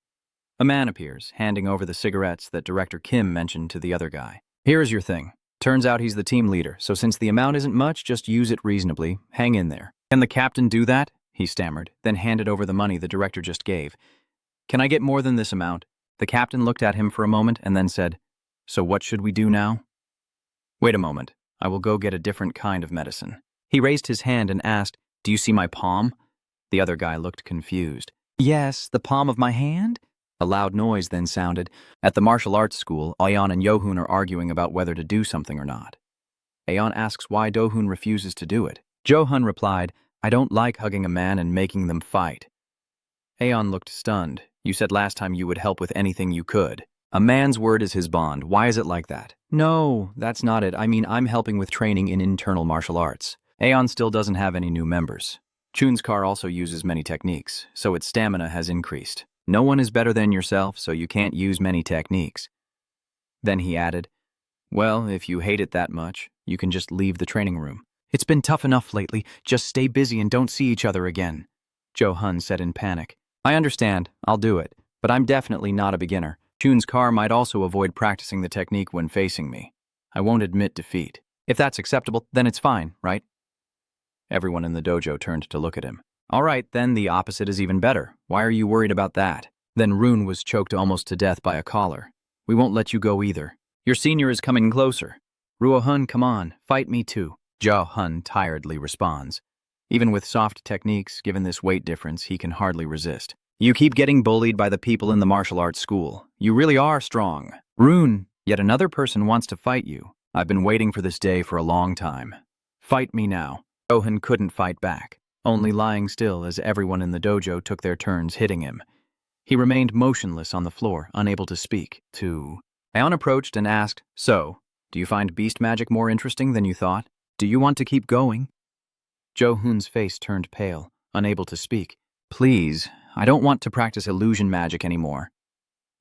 A man appears, handing over the cigarettes that Director Kim mentioned to the other guy. Here's your thing. Turns out he's the team leader, so since the amount isn't much, just use it reasonably. Hang in there. Can the captain do that? He stammered, then handed over the money the director just gave. Can I get more than this amount? The captain looked at him for a moment and then said, So what should we do now? Wait a moment. I will go get a different kind of medicine. He raised his hand and asked, Do you see my palm? The other guy looked confused. Yes, the palm of my hand? A loud noise then sounded. At the martial arts school, Aeon and Yohun are arguing about whether to do something or not. Aeon asks why Dohun refuses to do it. Johun replied, I don't like hugging a man and making them fight. Aeon looked stunned. You said last time you would help with anything you could. A man's word is his bond. Why is it like that? No, that's not it. I mean, I'm helping with training in internal martial arts. Aeon still doesn't have any new members. Chun's car also uses many techniques, so its stamina has increased. No one is better than yourself, so you can't use many techniques. Then he added, Well, if you hate it that much, you can just leave the training room. It's been tough enough lately. Just stay busy and don't see each other again. Johun said in panic. I understand. I'll do it. But I'm definitely not a beginner. Chun's car might also avoid practicing the technique when facing me. I won't admit defeat. If that's acceptable, then it's fine, right? Everyone in the dojo turned to look at him. All right, then the opposite is even better. Why are you worried about that? Then Rune was choked almost to death by a collar. We won't let you go either. Your senior is coming closer. Ruohun, come on, fight me too. Johun tiredly responds. Even with soft techniques, given this weight difference, he can hardly resist. You keep getting bullied by the people in the martial arts school. You really are strong. Rune, yet another person wants to fight you. I've been waiting for this day for a long time. Fight me now. Johun couldn't fight back, only lying still as everyone in the dojo took their turns hitting him. He remained motionless on the floor, unable to speak. Aeon approached and asked, So, do you find beast magic more interesting than you thought? Do you want to keep going? Johun's face turned pale, unable to speak. Please, I don't want to practice illusion magic anymore.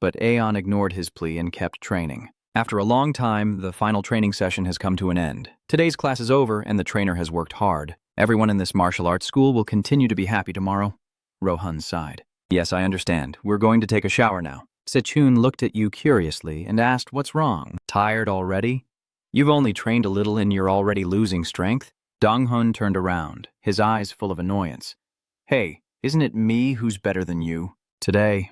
But Aeon ignored his plea and kept training. After a long time, the final training session has come to an end. Today's class is over and the trainer has worked hard. Everyone in this martial arts school will continue to be happy tomorrow. Rohan sighed. Yes, I understand. We're going to take a shower now. Sechun looked at you curiously and asked what's wrong. Tired already? You've only trained a little and you're already losing strength? Donghun turned around, his eyes full of annoyance. Hey, isn't it me who's better than you? Today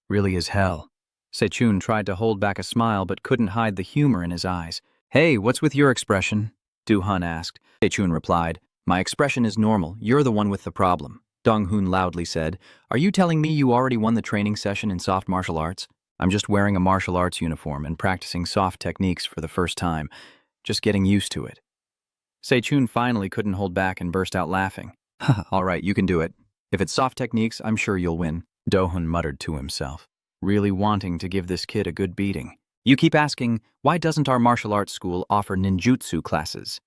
really is hell. Sechun tried to hold back a smile but couldn't hide the humor in his eyes. Hey, what's with your expression? Duhun asked. Sechun replied, My expression is normal. You're the one with the problem. Donghun loudly said, Are you telling me you already won the training session in soft martial arts? I'm just wearing a martial arts uniform and practicing soft techniques for the first time. Just getting used to it. Sechun finally couldn't hold back and burst out laughing. All right, you can do it. If it's soft techniques, I'm sure you'll win. Dohun muttered to himself, really wanting to give this kid a good beating. You keep asking, why doesn't our martial arts school offer ninjutsu classes?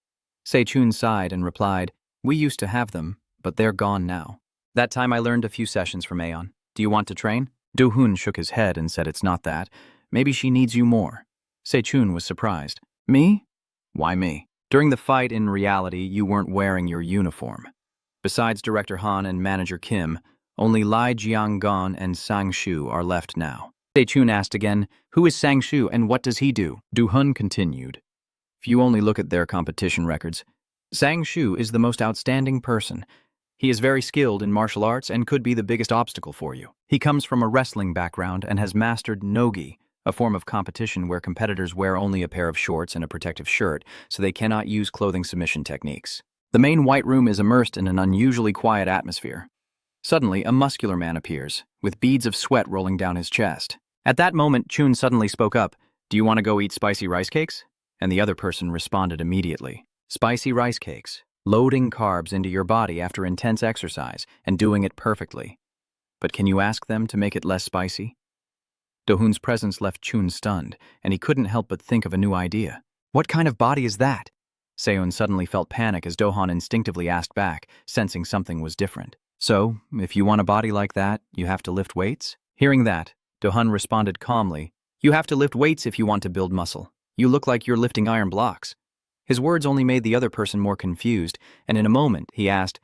Sechun sighed and replied, We used to have them, but they're gone now. That time I learned a few sessions from Aeon. Do you want to train? Dohun shook his head and said it's not that. Maybe she needs you more. Sechun was surprised. Me? Why me? During the fight, in reality, you weren't wearing your uniform. Besides Director Han and Manager Kim, only Lai Jianggon and Sang Shu are left now. Sechun asked again, Who is Sang Shu and what does he do? Duhun continued. If you only look at their competition records, Sang Shu is the most outstanding person. He is very skilled in martial arts and could be the biggest obstacle for you. He comes from a wrestling background and has mastered nogi, a form of competition where competitors wear only a pair of shorts and a protective shirt, so they cannot use clothing submission techniques. The main white room is immersed in an unusually quiet atmosphere. Suddenly, a muscular man appears, with beads of sweat rolling down his chest. At that moment, Chun suddenly spoke up, Do you want to go eat spicy rice cakes? And the other person responded immediately. Spicy rice cakes, loading carbs into your body after intense exercise and doing it perfectly. But can you ask them to make it less spicy? Dohun's presence left Chun stunned, and he couldn't help but think of a new idea. What kind of body is that? Seon suddenly felt panic as Dohan instinctively asked back, sensing something was different. So, if you want a body like that, you have to lift weights? Hearing that, Dohan responded calmly, You have to lift weights if you want to build muscle. You look like you're lifting iron blocks. His words only made the other person more confused, and in a moment, he asked,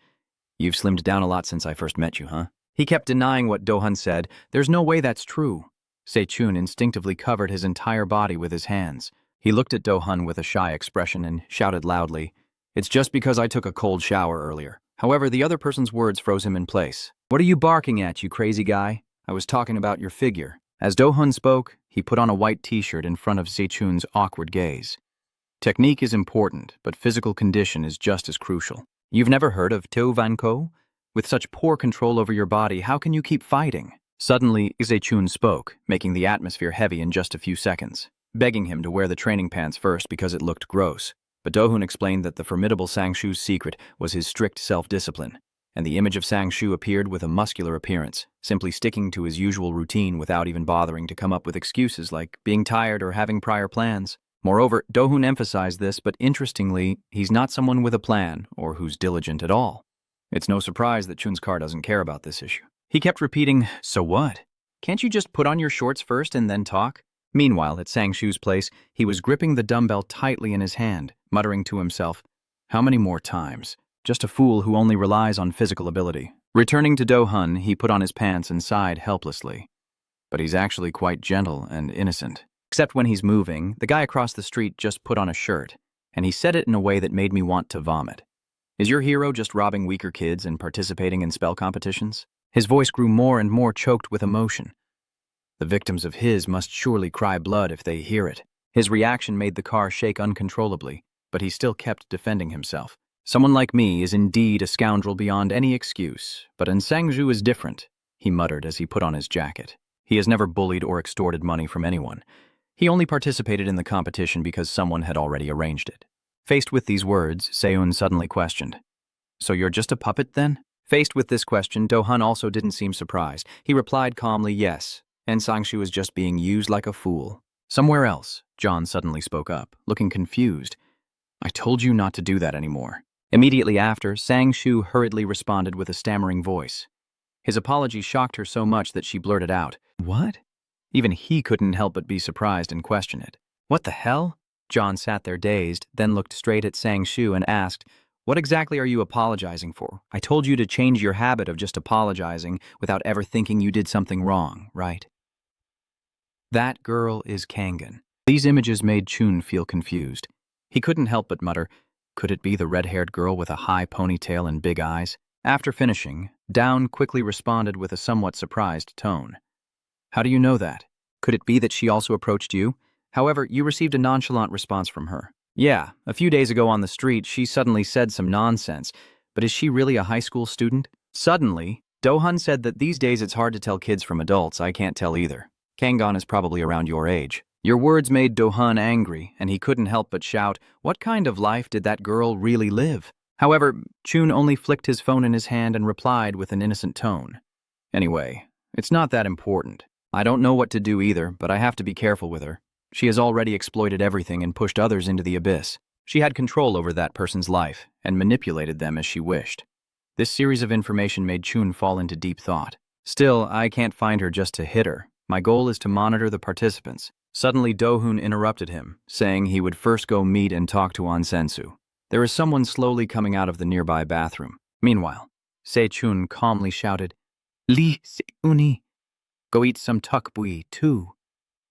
You've slimmed down a lot since I first met you, huh? He kept denying what Dohan said. There's no way that's true. Sechun instinctively covered his entire body with his hands. He looked at Do-hun with a shy expression and shouted loudly, "It's just because I took a cold shower earlier." However, the other person's words froze him in place. "What are you barking at, you crazy guy? I was talking about your figure." As Do-hun spoke, he put on a white t-shirt in front of Se-chun's awkward gaze. Technique is important, but physical condition is just as crucial. You've never heard of Teo Van Ko? With such poor control over your body, how can you keep fighting? Suddenly, Se-chun spoke, making the atmosphere heavy in just a few seconds, begging him to wear the training pants first because it looked gross. But Do-hun explained that the formidable Sang-shu's secret was his strict self-discipline, and the image of Sang-shu appeared with a muscular appearance, simply sticking to his usual routine without even bothering to come up with excuses like being tired or having prior plans. Moreover, Do-hun emphasized this, but interestingly, he's not someone with a plan or who's diligent at all. It's no surprise that Chun's car doesn't care about this issue. He kept repeating, "So what? Can't you just put on your shorts first and then talk?" Meanwhile, at Sang-shu's place, he was gripping the dumbbell tightly in his hand, muttering to himself, "How many more times? Just a fool who only relies on physical ability." Returning to Do-hun, he put on his pants and sighed helplessly. But he's actually quite gentle and innocent. Except when he's moving, the guy across the street just put on a shirt, and he said it in a way that made me want to vomit. "Is your hero just robbing weaker kids and participating in spell competitions?" His voice grew more and more choked with emotion. The victims of his must surely cry blood if they hear it. His reaction made the car shake uncontrollably, but he still kept defending himself. "Someone like me is indeed a scoundrel beyond any excuse, but Sang-shu is different," he muttered as he put on his jacket. "He has never bullied or extorted money from anyone. He only participated in the competition because someone had already arranged it." Faced with these words, Seun suddenly questioned, "So you're just a puppet then?" Faced with this question, Do-hun also didn't seem surprised. He replied calmly, "Yes, and Sang-shu is just being used like a fool." "Somewhere else," John suddenly spoke up, looking confused. "I told you not to do that anymore." Immediately after, Sang-shu hurriedly responded with a stammering voice. His apology shocked her so much that she blurted out, "What?" Even he couldn't help but be surprised and question it. "What the hell?" John sat there dazed, then looked straight at Sang-shu and asked, "What exactly are you apologizing for? I told you to change your habit of just apologizing without ever thinking you did something wrong, right?" That girl is Kangen. These images made Chun feel confused. He couldn't help but mutter, "Could it be the red-haired girl with a high ponytail and big eyes?" After finishing, Down quickly responded with a somewhat surprised tone. "How do you know that? Could it be that she also approached you? However, you received a nonchalant response from her." "Yeah, a few days ago on the street, she suddenly said some nonsense. But is she really a high school student?" Suddenly, Do-hun said that these days it's hard to tell kids from adults. "I can't tell either. Kangon is probably around your age." Your words made Do-hun angry, and he couldn't help but shout, "What kind of life did that girl really live?" However, Chun only flicked his phone in his hand and replied with an innocent tone, "Anyway, it's not that important. I don't know what to do either, but I have to be careful with her. She has already exploited everything and pushed others into the abyss. She had control over that person's life and manipulated them as she wished." This series of information made Chun fall into deep thought. "Still, I can't find her just to hit her. My goal is to monitor the participants." Suddenly, Do-hun interrupted him, saying he would first go meet and talk to An-sensu. There is someone slowly coming out of the nearby bathroom. Meanwhile, Se-chun calmly shouted, "Lee Se-uni, go eat some tukbui too."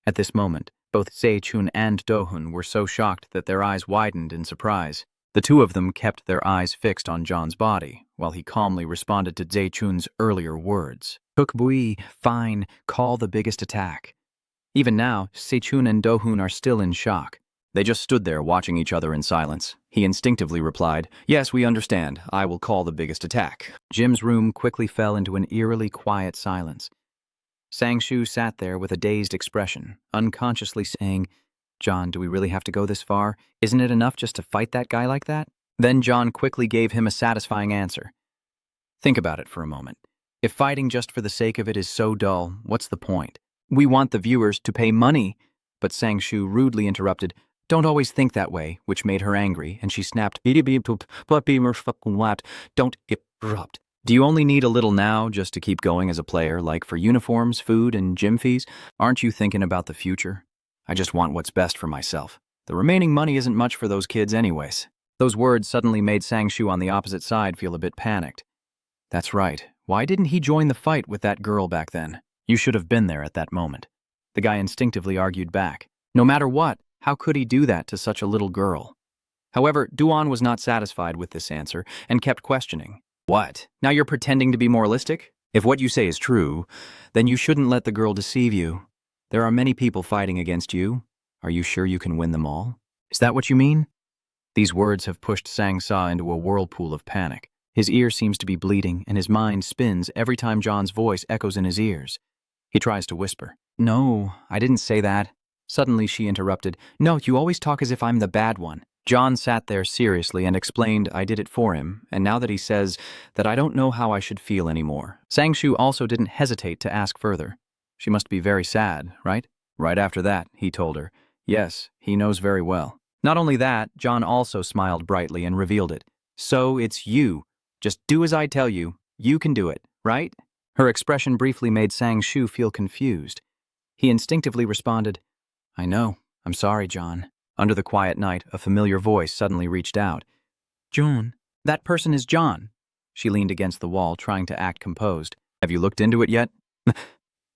At this moment, both Se-chun and Do-hun were so shocked that their eyes widened in surprise. The two of them kept their eyes fixed on John's body, while he calmly responded to Se-chun's earlier words. "Tukbui, fine, call the biggest attack." Even now, Se-chun and Do-hun are still in shock. They just stood there watching each other in silence. He instinctively replied, "Yes, we understand. I will call the biggest attack." Jim's room quickly fell into an eerily quiet silence. Sang-shu sat there with a dazed expression, unconsciously saying, "John, do we really have to go this far? Isn't it enough just to fight that guy like that?" Then John quickly gave him a satisfying answer. "Think about it for a moment. If fighting just for the sake of it is so dull, what's the point? We want the viewers to pay money." But Sang-shu rudely interrupted, "Don't always think that way," which made her angry, and she snapped, "Don't interrupt. Do you only need a little now just to keep going as a player, like for uniforms, food, and gym fees? Aren't you thinking about the future? I just want what's best for myself. The remaining money isn't much for those kids anyways." Those words suddenly made Sang-shu on the opposite side feel a bit panicked. That's right. Why didn't he join the fight with that girl back then? You should have been there at that moment. The guy instinctively argued back. "No matter what, How could he do that to such a little girl? However, Duan was not satisfied with this answer and kept questioning. What? Now you're pretending to be moralistic? If what you say is true, then you shouldn't let the girl deceive you. There are many people fighting against you. Are you sure you can win them all? Is that what you mean? These words have pushed Sang-sa into a whirlpool of panic. His ear seems to be bleeding, and his mind spins every time John's voice echoes in his ears. He tries to whisper. No, I didn't say that. Suddenly she interrupted. No, you always talk as if I'm the bad one. John sat there seriously and explained I did it for him, and now that he says that I don't know how I should feel anymore. Sang-shu also didn't hesitate to ask further. She must be very sad, right? Right after that, he told her. Yes, he knows very well. Not only that, John also smiled brightly and revealed it. So it's you. Just do as I tell you. You can do it, right? Her expression briefly made Sang-shu feel confused. He instinctively responded, I know. I'm sorry, John. Under the quiet night, a familiar voice suddenly reached out. John. That person is John. She leaned against the wall, trying to act composed. Have you looked into it yet?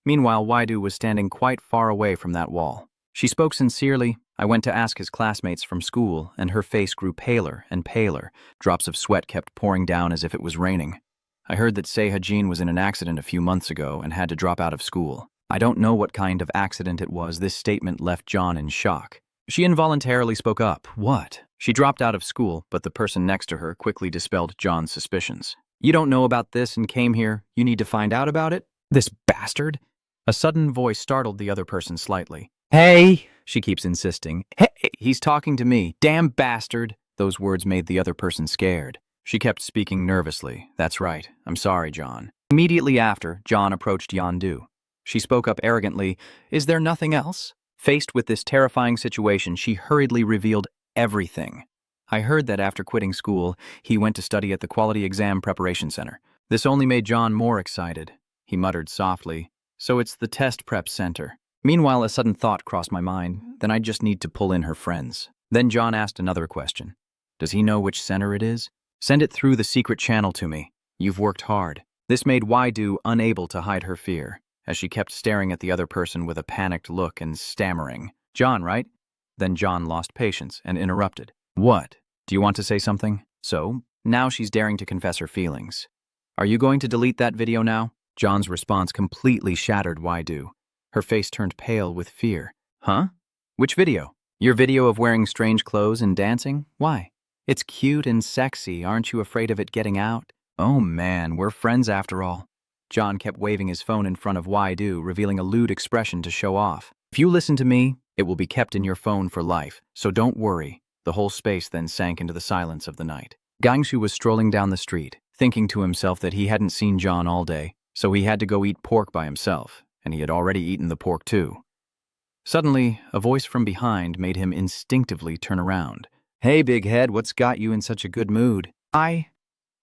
Meanwhile, Waidu was standing quite far away from that wall. She spoke sincerely. I went to ask his classmates from school, and her face grew paler and paler. Drops of sweat kept pouring down as if it was raining. I heard that Sehajin was in an accident a few months ago and had to drop out of school. I don't know what kind of accident it was. This statement left John in shock. She involuntarily spoke up. What? She dropped out of school, but the person next to her quickly dispelled John's suspicions. You don't know about this and came here. You need to find out about it? This bastard? A sudden voice startled the other person slightly. Hey, she keeps insisting. Hey, he's talking to me. Damn bastard. Those words made the other person scared. She kept speaking nervously. That's right. I'm sorry, John. Immediately after, John approached Yandu. She spoke up arrogantly. Is there nothing else? Faced with this terrifying situation, she hurriedly revealed everything. I heard that after quitting school, he went to study at the Quality Exam Preparation Center. This only made John more excited. He muttered softly, So it's the test prep center. Meanwhile, a sudden thought crossed my mind. Then I just need to pull in her friends. Then John asked another question. Does he know which center it is? Send it through the secret channel to me. You've worked hard. This made Waidu unable to hide her fear, as she kept staring at the other person with a panicked look and stammering. John, right? Then John lost patience and interrupted. What? Do you want to say something? So, now she's daring to confess her feelings. Are you going to delete that video now? John's response completely shattered Waidu. Her face turned pale with fear. Huh? Which video? Your video of wearing strange clothes and dancing? Why? It's cute and sexy. Aren't you afraid of it getting out? Oh man, we're friends after all. John kept waving his phone in front of Waidu, revealing a lewd expression to show off. If you listen to me, it will be kept in your phone for life, so don't worry. The whole space then sank into the silence of the night. Gangshu was strolling down the street, thinking to himself that he hadn't seen John all day, so he had to go eat pork by himself, and he had already eaten the pork too. Suddenly, a voice from behind made him instinctively turn around. Hey, big head, what's got you in such a good mood? I'm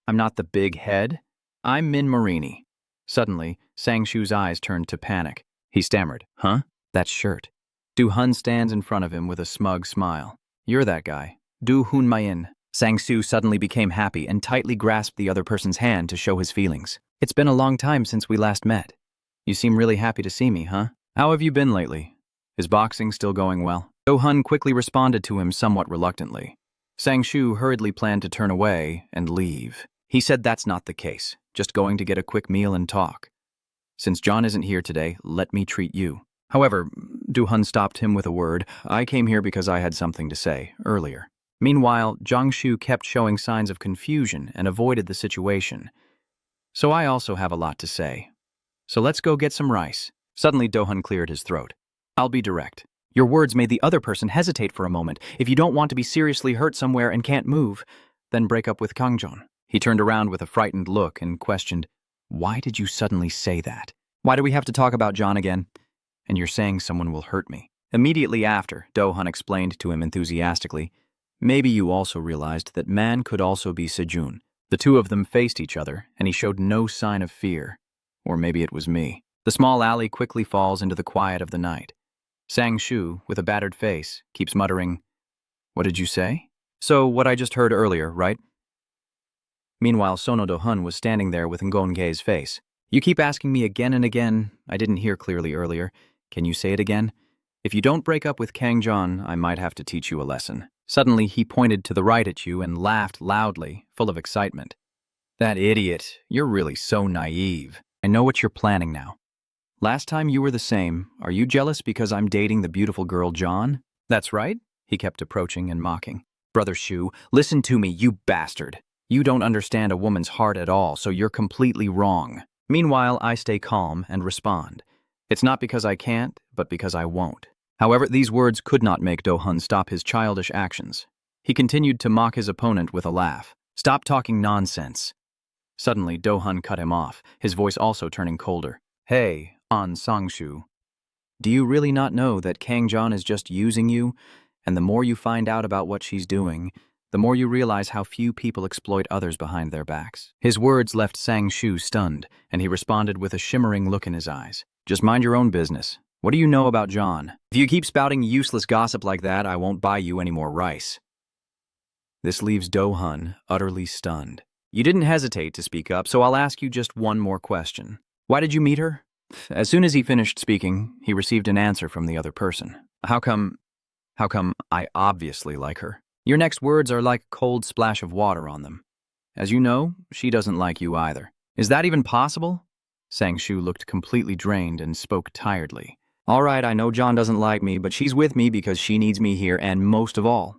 not the big head. I'm Min Marini. Suddenly, Sang-shu's eyes turned to panic. He stammered, Huh? That shirt. Du-hun stands in front of him with a smug smile. You're that guy. Du-hun Mayin. Sang-shu suddenly became happy and tightly grasped the other person's hand to show his feelings. It's been a long time since we last met. You seem really happy to see me, huh? How have you been lately? Is boxing still going well? Du-hun quickly responded to him somewhat reluctantly. Sang-shu hurriedly planned to turn away and leave. He said that's not the case, just going to get a quick meal and talk. Since John isn't here today, let me treat you. However, Du-hun stopped him with a word. I came here because I had something to say, earlier. Meanwhile, Jiangshu kept showing signs of confusion and avoided the situation. So I also have a lot to say. So let's go get some rice. Suddenly, Du-hun cleared his throat. I'll be direct. Your words made the other person hesitate for a moment. If you don't want to be seriously hurt somewhere and can't move, then break up with Kangjon. He turned around with a frightened look and questioned, Why did you suddenly say that? Why do we have to talk about John again? And you're saying someone will hurt me. Immediately after, Du-hun explained to him enthusiastically, Maybe you also realized that man could also be Sejun. The two of them faced each other, and he showed no sign of fear. Or maybe it was me. The small alley quickly falls into the quiet of the night. Sang-shu, with a battered face, keeps muttering, What did you say? So, what I just heard earlier, right? Meanwhile, Sono Do-hun was standing there with Ngonge's face. You keep asking me again and again. I didn't hear clearly earlier. Can you say it again? If you don't break up with Kang John, I might have to teach you a lesson. Suddenly, he pointed to the right at you and laughed loudly, full of excitement. That idiot, you're really so naive. I know what you're planning now. Last time you were the same. Are you jealous because I'm dating the beautiful girl John? That's right, he kept approaching and mocking. Brother Shu, listen to me, you bastard. You don't understand a woman's heart at all, so you're completely wrong. Meanwhile, I stay calm and respond. It's not because I can't, but because I won't. However, these words could not make Do-hun stop his childish actions. He continued to mock his opponent with a laugh. Stop talking nonsense. Suddenly, Do-hun cut him off, his voice also turning colder. Hey, An Sang-shu. Do you really not know that Kang John is just using you? And the more you find out about what she's doing, the more you realize how few people exploit others behind their backs. His words left Sang-shu stunned, and he responded with a shimmering look in his eyes. Just mind your own business. What do you know about John? If you keep spouting useless gossip like that, I won't buy you any more rice. This leaves Do-hun utterly stunned. You didn't hesitate to speak up, so I'll ask you just one more question. Why did you meet her? As soon as he finished speaking, he received an answer from the other person. How come I obviously like her? Your next words are like a cold splash of water on them. As you know, she doesn't like you either. Is that even possible? Sang-shu looked completely drained and spoke tiredly. All right, I know John doesn't like me, but she's with me because she needs me here, and most of all.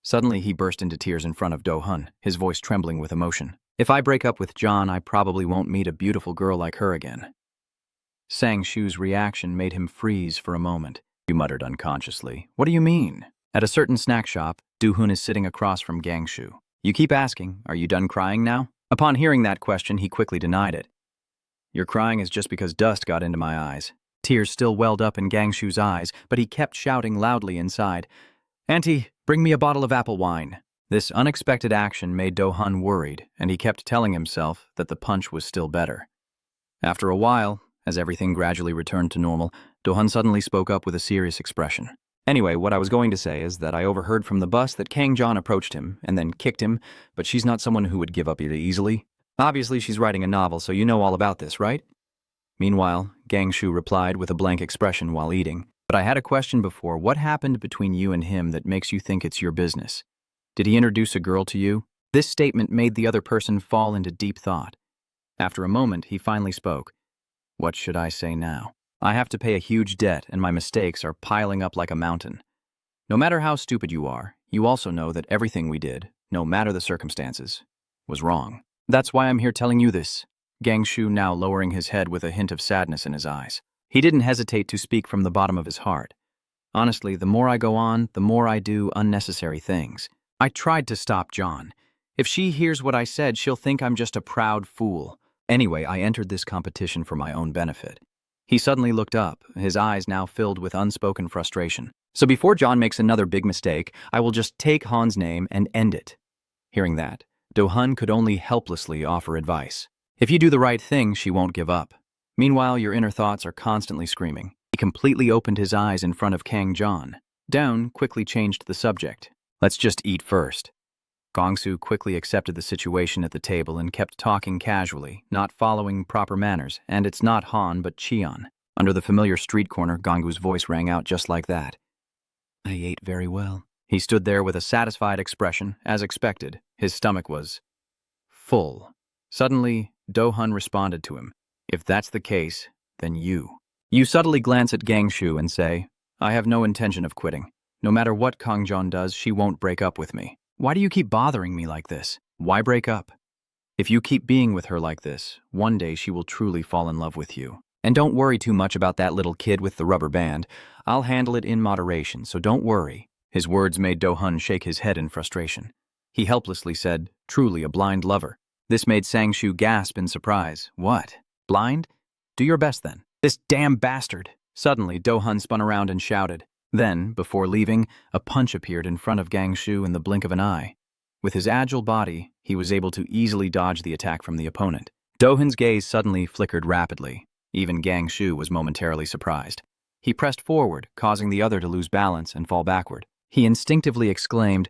Suddenly, he burst into tears in front of Do-hun, his voice trembling with emotion. If I break up with John, I probably won't meet a beautiful girl like her again. Sang-shu's reaction made him freeze for a moment. He muttered unconsciously. What do you mean? At a certain snack shop, Do-hun is sitting across from Gang-shu. You keep asking, are you done crying now? Upon hearing that question, he quickly denied it. Your crying is just because dust got into my eyes. Tears still welled up in Gang-shu's eyes, but he kept shouting loudly inside. Auntie, bring me a bottle of apple wine. This unexpected action made Do-hun worried, and he kept telling himself that the punch was still better. After a while, as everything gradually returned to normal, Do-hun suddenly spoke up with a serious expression. Anyway, what I was going to say is that I overheard from the bus that Kang John approached him and then kicked him, but she's not someone who would give up easily. Obviously, she's writing a novel, so you know all about this, right? Meanwhile, Gang-shu replied with a blank expression while eating. But I had a question before. What happened between you and him that makes you think it's your business? Did he introduce a girl to you? This statement made the other person fall into deep thought. After a moment, he finally spoke. What should I say now? I have to pay a huge debt, and my mistakes are piling up like a mountain. No matter how stupid you are, you also know that everything we did, no matter the circumstances, was wrong. That's why I'm here telling you this. Gang-shu now lowering his head with a hint of sadness in his eyes. He didn't hesitate to speak from the bottom of his heart. Honestly, the more I go on, the more I do unnecessary things. I tried to stop John. If she hears what I said, she'll think I'm just a proud fool. Anyway, I entered this competition for my own benefit. He suddenly looked up, his eyes now filled with unspoken frustration. So before John makes another big mistake, I will just take Han's name and end it. Hearing that, Do-hun could only helplessly offer advice. If you do the right thing, she won't give up. Meanwhile, your inner thoughts are constantly screaming. He completely opened his eyes in front of Kang John. Down quickly changed the subject. Let's just eat first. Gongsu quickly accepted the situation at the table and kept talking casually, not following proper manners, and it's not Han but Cheon. Under the familiar street corner, Gongsu's voice rang out just like that. I ate very well. He stood there with a satisfied expression, as expected. His stomach was full. Suddenly, Do-hun responded to him. If that's the case, then you. You subtly glance at Gang-shu and say, I have no intention of quitting. No matter what Kang John does, she won't break up with me. Why do you keep bothering me like this? Why break up? If you keep being with her like this, one day she will truly fall in love with you. And don't worry too much about that little kid with the rubber band. I'll handle it in moderation, so don't worry. His words made Do-hun shake his head in frustration. He helplessly said, truly a blind lover. This made Sang-shu gasp in surprise. What? Blind? Do your best then. This damn bastard. Suddenly, Do-hun spun around and shouted. Then, before leaving, a punch appeared in front of Gang-shu in the blink of an eye. With his agile body, he was able to easily dodge the attack from the opponent. Do-hun's gaze suddenly flickered rapidly. Even Gang-shu was momentarily surprised. He pressed forward, causing the other to lose balance and fall backward. He instinctively exclaimed,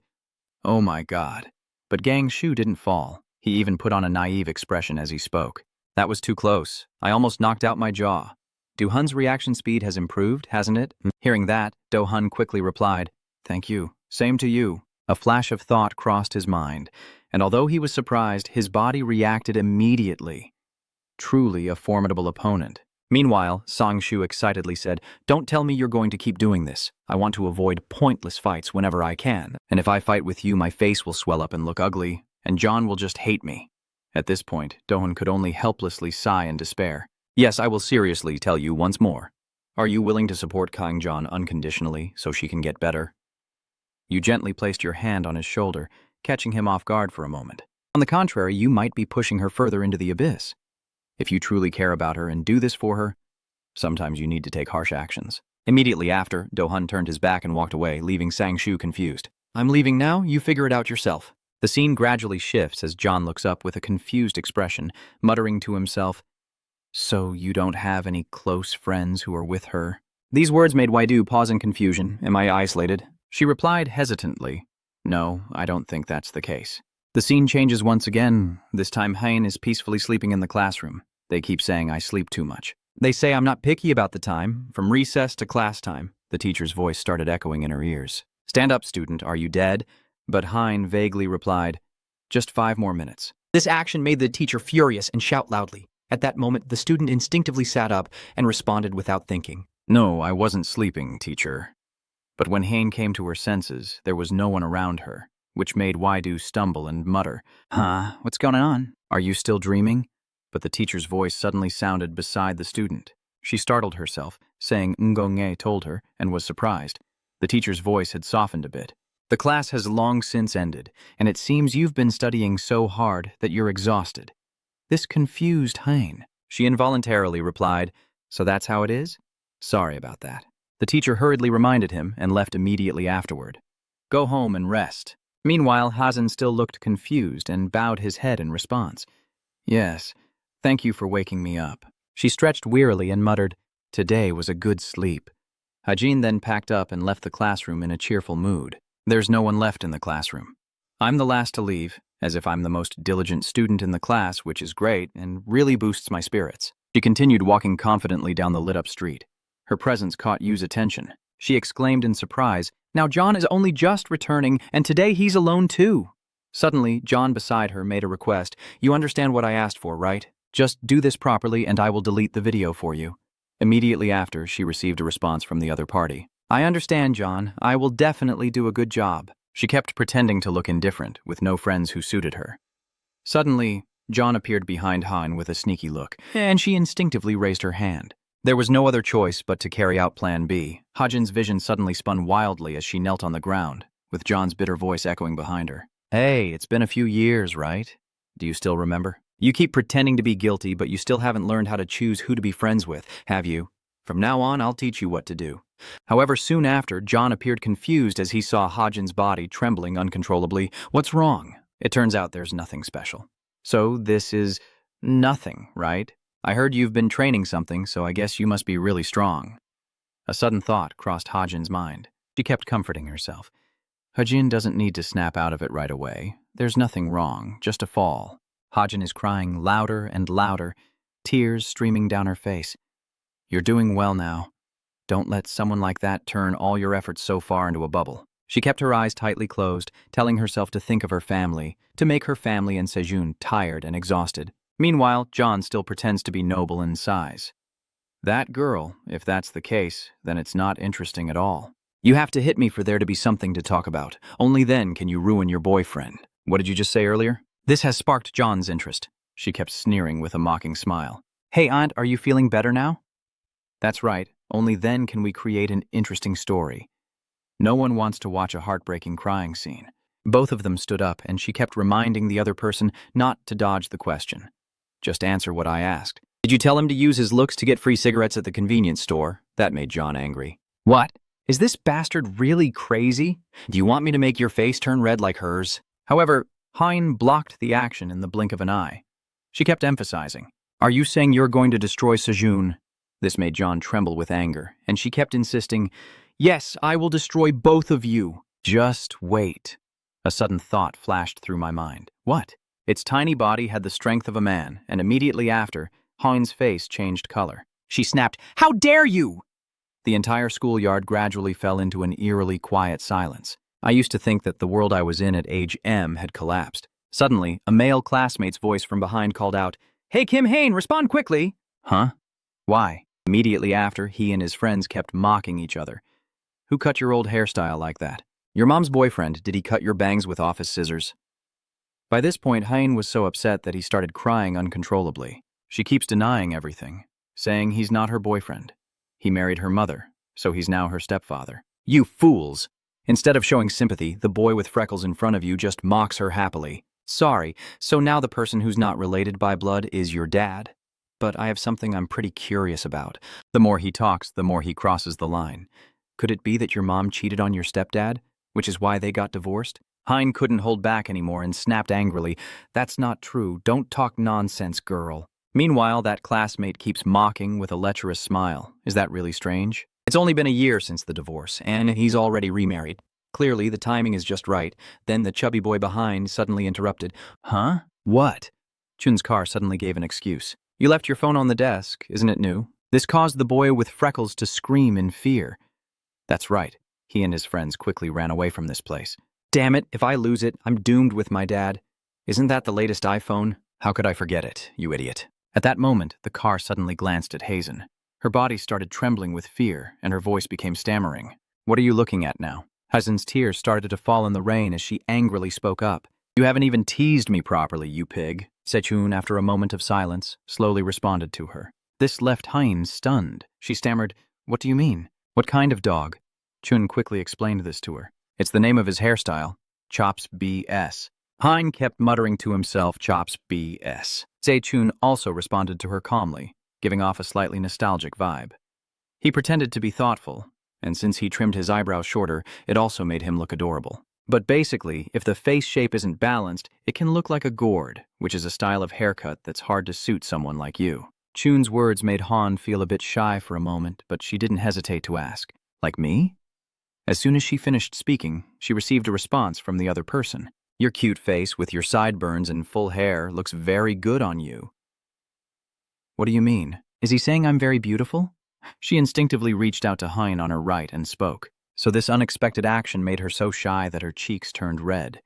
"Oh my God." But Gang-shu didn't fall. He even put on a naive expression as he spoke. That was too close. I almost knocked out my jaw. Do-hun's reaction speed has improved, hasn't it? Hearing that, Do-hun quickly replied, "Thank you. Same to you." A flash of thought crossed his mind, and although he was surprised, his body reacted immediately. Truly a formidable opponent. Meanwhile, Sang-shu excitedly said, "Don't tell me you're going to keep doing this. I want to avoid pointless fights whenever I can. And if I fight with you, my face will swell up and look ugly, and John will just hate me." At this point, Do-hun could only helplessly sigh in despair. "Yes, I will seriously tell you once more. Are you willing to support Kang-jon unconditionally so she can get better?" You gently placed your hand on his shoulder, catching him off guard for a moment. On the contrary, you might be pushing her further into the abyss. If you truly care about her and do this for her, sometimes you need to take harsh actions. Immediately after, Do-hun turned his back and walked away, leaving Sang-shu confused. "I'm leaving now, you figure it out yourself." The scene gradually shifts as John looks up with a confused expression, muttering to himself, "So you don't have any close friends who are with her?" These words made Waidu pause in confusion. "Am I isolated?" She replied hesitantly, "No, I don't think that's the case." The scene changes once again. This time Hein is peacefully sleeping in the classroom. They keep saying I sleep too much. They say I'm not picky about the time, from recess to class time. The teacher's voice started echoing in her ears. "Stand up, student, are you dead?" But Hein vaguely replied, "Just 5 more minutes." This action made the teacher furious and shout loudly. At that moment, the student instinctively sat up and responded without thinking. "No, I wasn't sleeping, teacher." But when Hein came to her senses, there was no one around her, which made Waidu stumble and mutter, "Huh, what's going on? Are you still dreaming?" But the teacher's voice suddenly sounded beside the student. She startled herself, saying Ngongye told her, and was surprised. The teacher's voice had softened a bit. "The class has long since ended, and it seems you've been studying so hard that you're exhausted." This confused Hein. She involuntarily replied, "So that's how it is? Sorry about that." The teacher hurriedly reminded him and left immediately afterward. "Go home and rest." Meanwhile, Hazen still looked confused and bowed his head in response. "Yes, thank you for waking me up." She stretched wearily and muttered, "Today was a good sleep." Hajin then packed up and left the classroom in a cheerful mood. There's no one left in the classroom. I'm the last to leave, as if I'm the most diligent student in the class, which is great and really boosts my spirits. She continued walking confidently down the lit-up street. Her presence caught Yu's attention. She exclaimed in surprise, "Now John is only just returning, and today he's alone too." Suddenly, John beside her made a request. "You understand what I asked for, right? Just do this properly and I will delete the video for you." Immediately after, she received a response from the other party. "I understand, John. I will definitely do a good job." She kept pretending to look indifferent, with no friends who suited her. Suddenly, John appeared behind Han with a sneaky look, and she instinctively raised her hand. There was no other choice but to carry out Plan B. Hajin's vision suddenly spun wildly as she knelt on the ground, with John's bitter voice echoing behind her. "Hey, it's been a few years, right? Do you still remember? You keep pretending to be guilty, but you still haven't learned how to choose who to be friends with, have you? From now on, I'll teach you what to do." However, soon after, John appeared confused as he saw Hajin's body trembling uncontrollably. "What's wrong?" It turns out there's nothing special. "So this is nothing, right? I heard you've been training something, so I guess you must be really strong." A sudden thought crossed Hajin's mind. She kept comforting herself. "Hajin doesn't need to snap out of it right away. There's nothing wrong, just a fall." Hajin is crying louder and louder, tears streaming down her face. "You're doing well now. Don't let someone like that turn all your efforts so far into a bubble." She kept her eyes tightly closed, telling herself to think of her family, to make her family and Sejun tired and exhausted. Meanwhile, John still pretends to be noble in size. That girl, if that's the case, then it's not interesting at all. You have to hit me for there to be something to talk about. Only then can you ruin your boyfriend. What did you just say earlier? This has sparked John's interest. She kept sneering with a mocking smile. "Hey, Aunt, are you feeling better now?" "That's right. Only then can we create an interesting story. No one wants to watch a heartbreaking crying scene." Both of them stood up, and she kept reminding the other person not to dodge the question. "Just answer what I asked. Did you tell him to use his looks to get free cigarettes at the convenience store?" That made John angry. "What? Is this bastard really crazy? Do you want me to make your face turn red like hers?" However, Hein blocked the action in the blink of an eye. She kept emphasizing, "Are you saying you're going to destroy Sejun?" This made John tremble with anger, and she kept insisting, "Yes, I will destroy both of you." "Just wait." A sudden thought flashed through my mind. What? Its tiny body had the strength of a man, and immediately after, Hein's face changed color. She snapped, "How dare you!" The entire schoolyard gradually fell into an eerily quiet silence. I used to think that the world I was in at age M had collapsed. Suddenly, a male classmate's voice from behind called out, "Hey, Kim Hain, respond quickly!" Huh? Why? Immediately after, he and his friends kept mocking each other. Who cut your old hairstyle like that? Your mom's boyfriend, did he cut your bangs with office scissors? By this point, Hain was so upset that he started crying uncontrollably. She keeps denying everything, saying he's not her boyfriend. He married her mother, so he's now her stepfather. You fools! Instead of showing sympathy, the boy with freckles in front of you just mocks her happily. Sorry, so now the person who's not related by blood is your dad? But I have something I'm pretty curious about. The more he talks, the more he crosses the line. Could it be that your mom cheated on your stepdad, which is why they got divorced? Hein couldn't hold back anymore and snapped angrily, "That's not true. Don't talk nonsense, girl." Meanwhile, that classmate keeps mocking with a lecherous smile. Is that really strange? It's only been a year since the divorce, and he's already remarried. Clearly, the timing is just right. Then the chubby boy behind suddenly interrupted. Huh? What? Chun's car suddenly gave an excuse. You left your phone on the desk, isn't it new? This caused the boy with freckles to scream in fear. That's right. He and his friends quickly ran away from this place. Damn it, if I lose it, I'm doomed with my dad. Isn't that the latest iPhone? How could I forget it, you idiot? At that moment, the car suddenly glanced at Hazen. Her body started trembling with fear, and her voice became stammering. What are you looking at now? Hazen's tears started to fall in the rain as she angrily spoke up. You haven't even teased me properly, you pig. Sechun, after a moment of silence, slowly responded to her. This left Hein stunned. She stammered, "What do you mean? What kind of dog?" Chun quickly explained this to her. It's the name of his hairstyle, Chops BS. Hein kept muttering to himself, Chops BS. Sechun also responded to her calmly, giving off a slightly nostalgic vibe. He pretended to be thoughtful, and since he trimmed his eyebrows shorter, it also made him look adorable. But basically, if the face shape isn't balanced, it can look like a gourd, which is a style of haircut that's hard to suit someone like you. Chun's words made Han feel a bit shy for a moment, but she didn't hesitate to ask, "Like me?" As soon as she finished speaking, she received a response from the other person. Your cute face with your sideburns and full hair looks very good on you. What do you mean? Is he saying I'm very beautiful? She instinctively reached out to Hein on her right and spoke. So this unexpected action made her so shy that her cheeks turned red.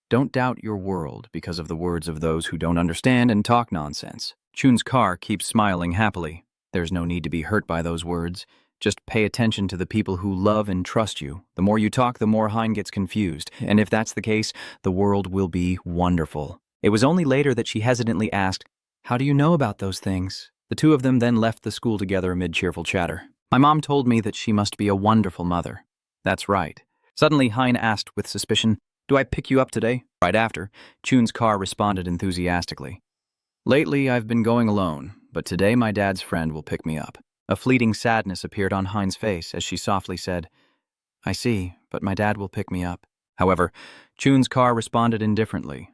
Don't doubt your world because of the words of those who don't understand and talk nonsense. Chun's car keeps smiling happily. There's no need to be hurt by those words. Just pay attention to the people who love and trust you. The more you talk, the more Hein gets confused. And if that's the case, the world will be wonderful. It was only later that she hesitantly asked, "How do you know about those things?" The two of them then left the school together amid cheerful chatter. My mom told me that she must be a wonderful mother. That's right. Suddenly, Hein asked with suspicion, "Do I pick you up today?" Right after, Chun's car responded enthusiastically. "Lately, I've been going alone, but today my dad's friend will pick me up." A fleeting sadness appeared on Hein's face as she softly said, "I see, but my dad will pick me up." However, Chun's car responded indifferently.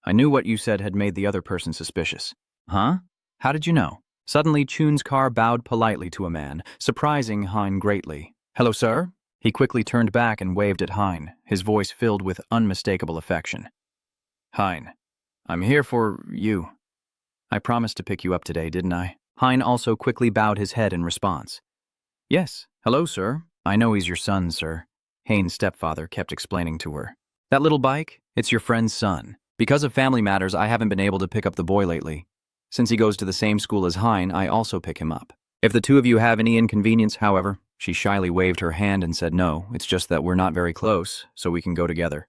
"I knew what you said had made the other person suspicious." Huh? How did you know? Suddenly, Chun's car bowed politely to a man, surprising Hein greatly. "Hello, sir?" He quickly turned back and waved at Hein, his voice filled with unmistakable affection. "Hein, I'm here for you. I promised to pick you up today, didn't I?" Hein also quickly bowed his head in response. "Yes, hello, sir. I know he's your son, sir," Hain's stepfather kept explaining to her. "That little bike? It's your friend's son. Because of family matters, I haven't been able to pick up the boy lately. Since he goes to the same school as Hein, I also pick him up. If the two of you have any inconvenience, however," she shyly waved her hand and said no, "it's just that we're not very close, so we can go together."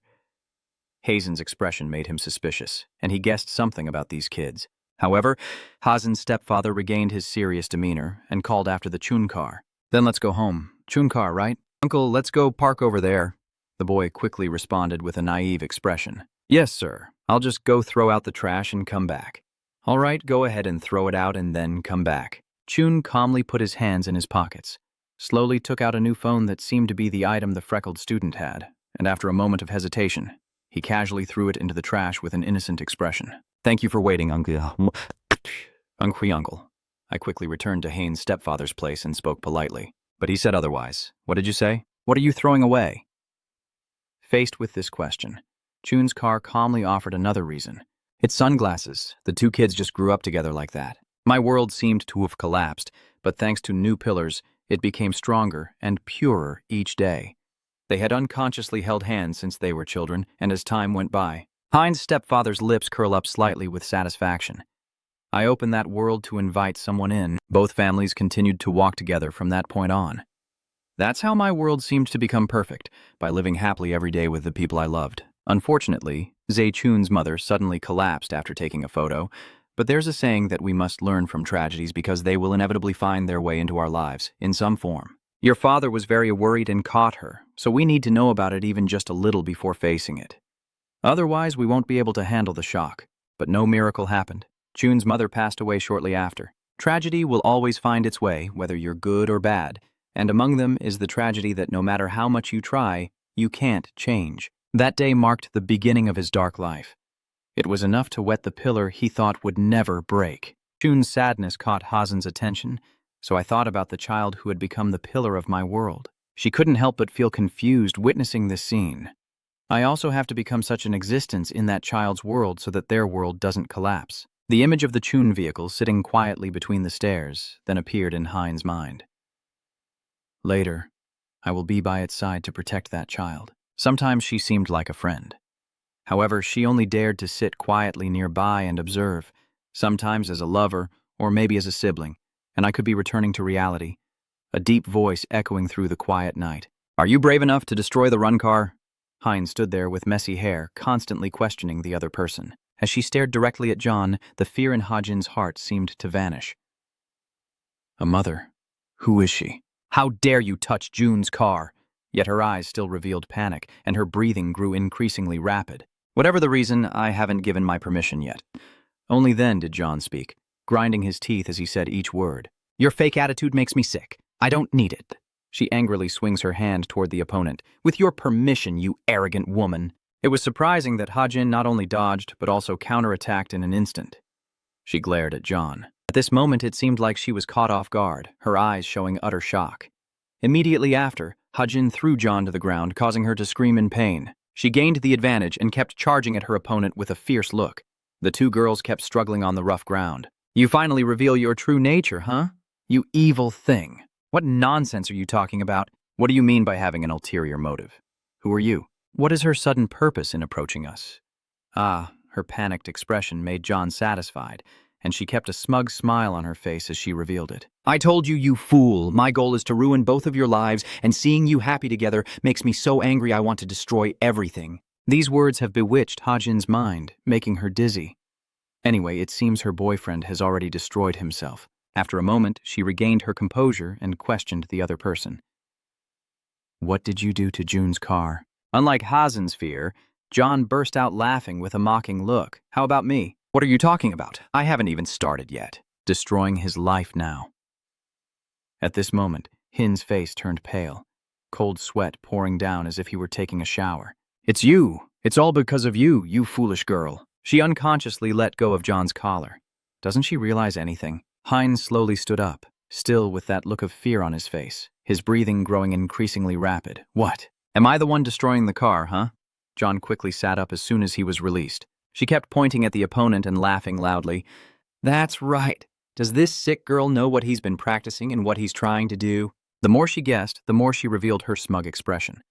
Hazen's expression made him suspicious, and he guessed something about these kids. However, Hazen's stepfather regained his serious demeanor and called after the Chun car. "Then let's go home. Chun car, right? Uncle, let's go park over there." The boy quickly responded with a naive expression. "Yes, sir. I'll just go throw out the trash and come back." "All right, go ahead and throw it out and then come back." Chun calmly put his hands in his pockets, slowly took out a new phone that seemed to be the item the freckled student had, and after a moment of hesitation, he casually threw it into the trash with an innocent expression. "Thank you for waiting, Uncle. Uncle." I quickly returned to Hain's stepfather's place and spoke politely, but he said otherwise. "What did you say? What are you throwing away?" Faced with this question, Chun's car calmly offered another reason. "It's sunglasses. The two kids just grew up together like that." My world seemed to have collapsed, but thanks to new pillars, it became stronger and purer each day. They had unconsciously held hands since they were children, and as time went by, Hein's stepfather's lips curl up slightly with satisfaction. I opened that world to invite someone in. Both families continued to walk together from that point on. That's how my world seemed to become perfect, by living happily every day with the people I loved. Unfortunately, Zaychun's mother suddenly collapsed after taking a photo, but there's a saying that we must learn from tragedies because they will inevitably find their way into our lives, in some form. Your father was very worried and caught her, so we need to know about it even just a little before facing it. Otherwise, we won't be able to handle the shock. But no miracle happened. Chun's mother passed away shortly after. Tragedy will always find its way, whether you're good or bad, and among them is the tragedy that no matter how much you try, you can't change. That day marked the beginning of his dark life. It was enough to wet the pillar he thought would never break. Chun's sadness caught Hazen's attention, so I thought about the child who had become the pillar of my world. She couldn't help but feel confused witnessing this scene. I also have to become such an existence in that child's world so that their world doesn't collapse. The image of the Chun vehicle sitting quietly between the stairs then appeared in Hein's mind. Later, I will be by its side to protect that child. Sometimes she seemed like a friend. However, she only dared to sit quietly nearby and observe, sometimes as a lover or maybe as a sibling, and I could be returning to reality, a deep voice echoing through the quiet night. "Are you brave enough to destroy the run car?" Hein stood there with messy hair, constantly questioning the other person. As she stared directly at John, the fear in Hajin's heart seemed to vanish. A mother. Who is she? How dare you touch June's car? Yet her eyes still revealed panic, and her breathing grew increasingly rapid. Whatever the reason, I haven't given my permission yet. Only then did John speak, grinding his teeth as he said each word. Your fake attitude makes me sick. I don't need it. She angrily swings her hand toward the opponent. With your permission, you arrogant woman. It was surprising that Hajin not only dodged, but also counterattacked in an instant. She glared at John. At this moment, it seemed like she was caught off guard, her eyes showing utter shock. Immediately after, Hajin threw John to the ground, causing her to scream in pain. She gained the advantage and kept charging at her opponent with a fierce look. The two girls kept struggling on the rough ground. You finally reveal your true nature, huh? You evil thing. What nonsense are you talking about? What do you mean by having an ulterior motive? Who are you? What is her sudden purpose in approaching us? Ah, her panicked expression made John satisfied, and she kept a smug smile on her face as she revealed it. I told you, you fool. My goal is to ruin both of your lives, and seeing you happy together makes me so angry I want to destroy everything. These words have bewitched Hajin's mind, making her dizzy. Anyway, it seems her boyfriend has already destroyed himself. After a moment, she regained her composure and questioned the other person. What did you do to June's car? Unlike Hazen's fear, John burst out laughing with a mocking look. How about me? What are you talking about? I haven't even started yet. Destroying his life now. At this moment, Hin's face turned pale, cold sweat pouring down as if he were taking a shower. It's you. It's all because of you, you foolish girl. She unconsciously let go of John's collar. Doesn't she realize anything? Hein slowly stood up, still with that look of fear on his face, his breathing growing increasingly rapid. What? Am I the one destroying the car, huh? John quickly sat up as soon as he was released. She kept pointing at the opponent and laughing loudly. That's right. Does this sick girl know what he's been practicing and what he's trying to do? The more she guessed, the more she revealed her smug expression.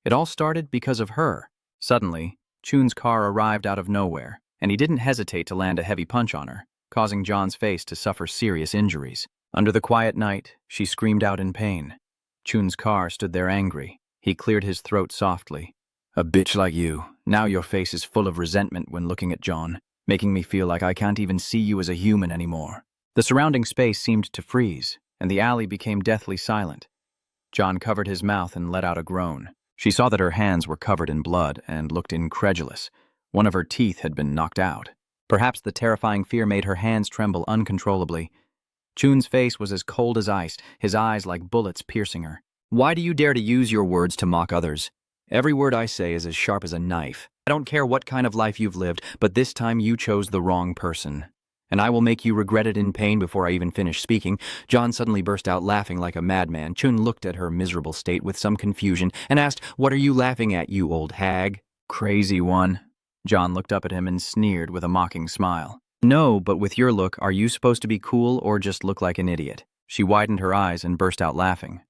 It all started because of her. Suddenly, Chun's car arrived out of nowhere, and he didn't hesitate to land a heavy punch on her, causing John's face to suffer serious injuries. Under the quiet night, she screamed out in pain. Chun's car stood there angry. He cleared his throat softly. A bitch like you. Now your face is full of resentment when looking at John, making me feel like I can't even see you as a human anymore. The surrounding space seemed to freeze, and the alley became deathly silent. John covered his mouth and let out a groan. She saw that her hands were covered in blood and looked incredulous. One of her teeth had been knocked out. Perhaps the terrifying fear made her hands tremble uncontrollably. Chun's face was as cold as ice, his eyes like bullets piercing her. Why do you dare to use your words to mock others? Every word I say is as sharp as a knife. I don't care what kind of life you've lived, but this time you chose the wrong person. And I will make you regret it in pain before I even finish speaking. John suddenly burst out laughing like a madman. Chun looked at her miserable state with some confusion and asked, What are you laughing at, you old hag? Crazy one. John looked up at him and sneered with a mocking smile. No, but with your look, are you supposed to be cool or just look like an idiot? She widened her eyes and burst out laughing.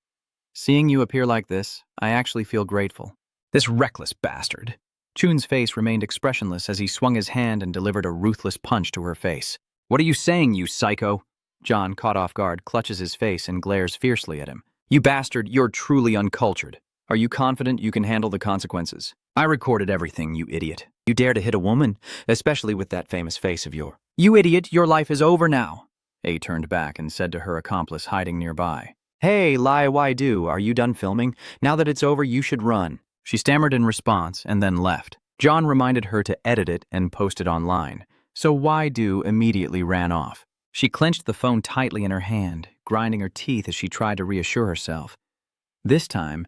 Seeing you appear like this, I actually feel grateful. This reckless bastard. Chun's face remained expressionless as he swung his hand and delivered a ruthless punch to her face. What are you saying, you psycho? John, caught off guard, clutches his face and glares fiercely at him. You bastard, you're truly uncultured. Are you confident you can handle the consequences? I recorded everything, you idiot. You dare to hit a woman, especially with that famous face of yours. You idiot, your life is over now. A turned back and said to her accomplice hiding nearby. Hey, lie, why do? Are you done filming? Now that it's over, you should run. She stammered in response and then left. John reminded her to edit it and post it online, so why do immediately ran off. She clenched the phone tightly in her hand, grinding her teeth as she tried to reassure herself. This time,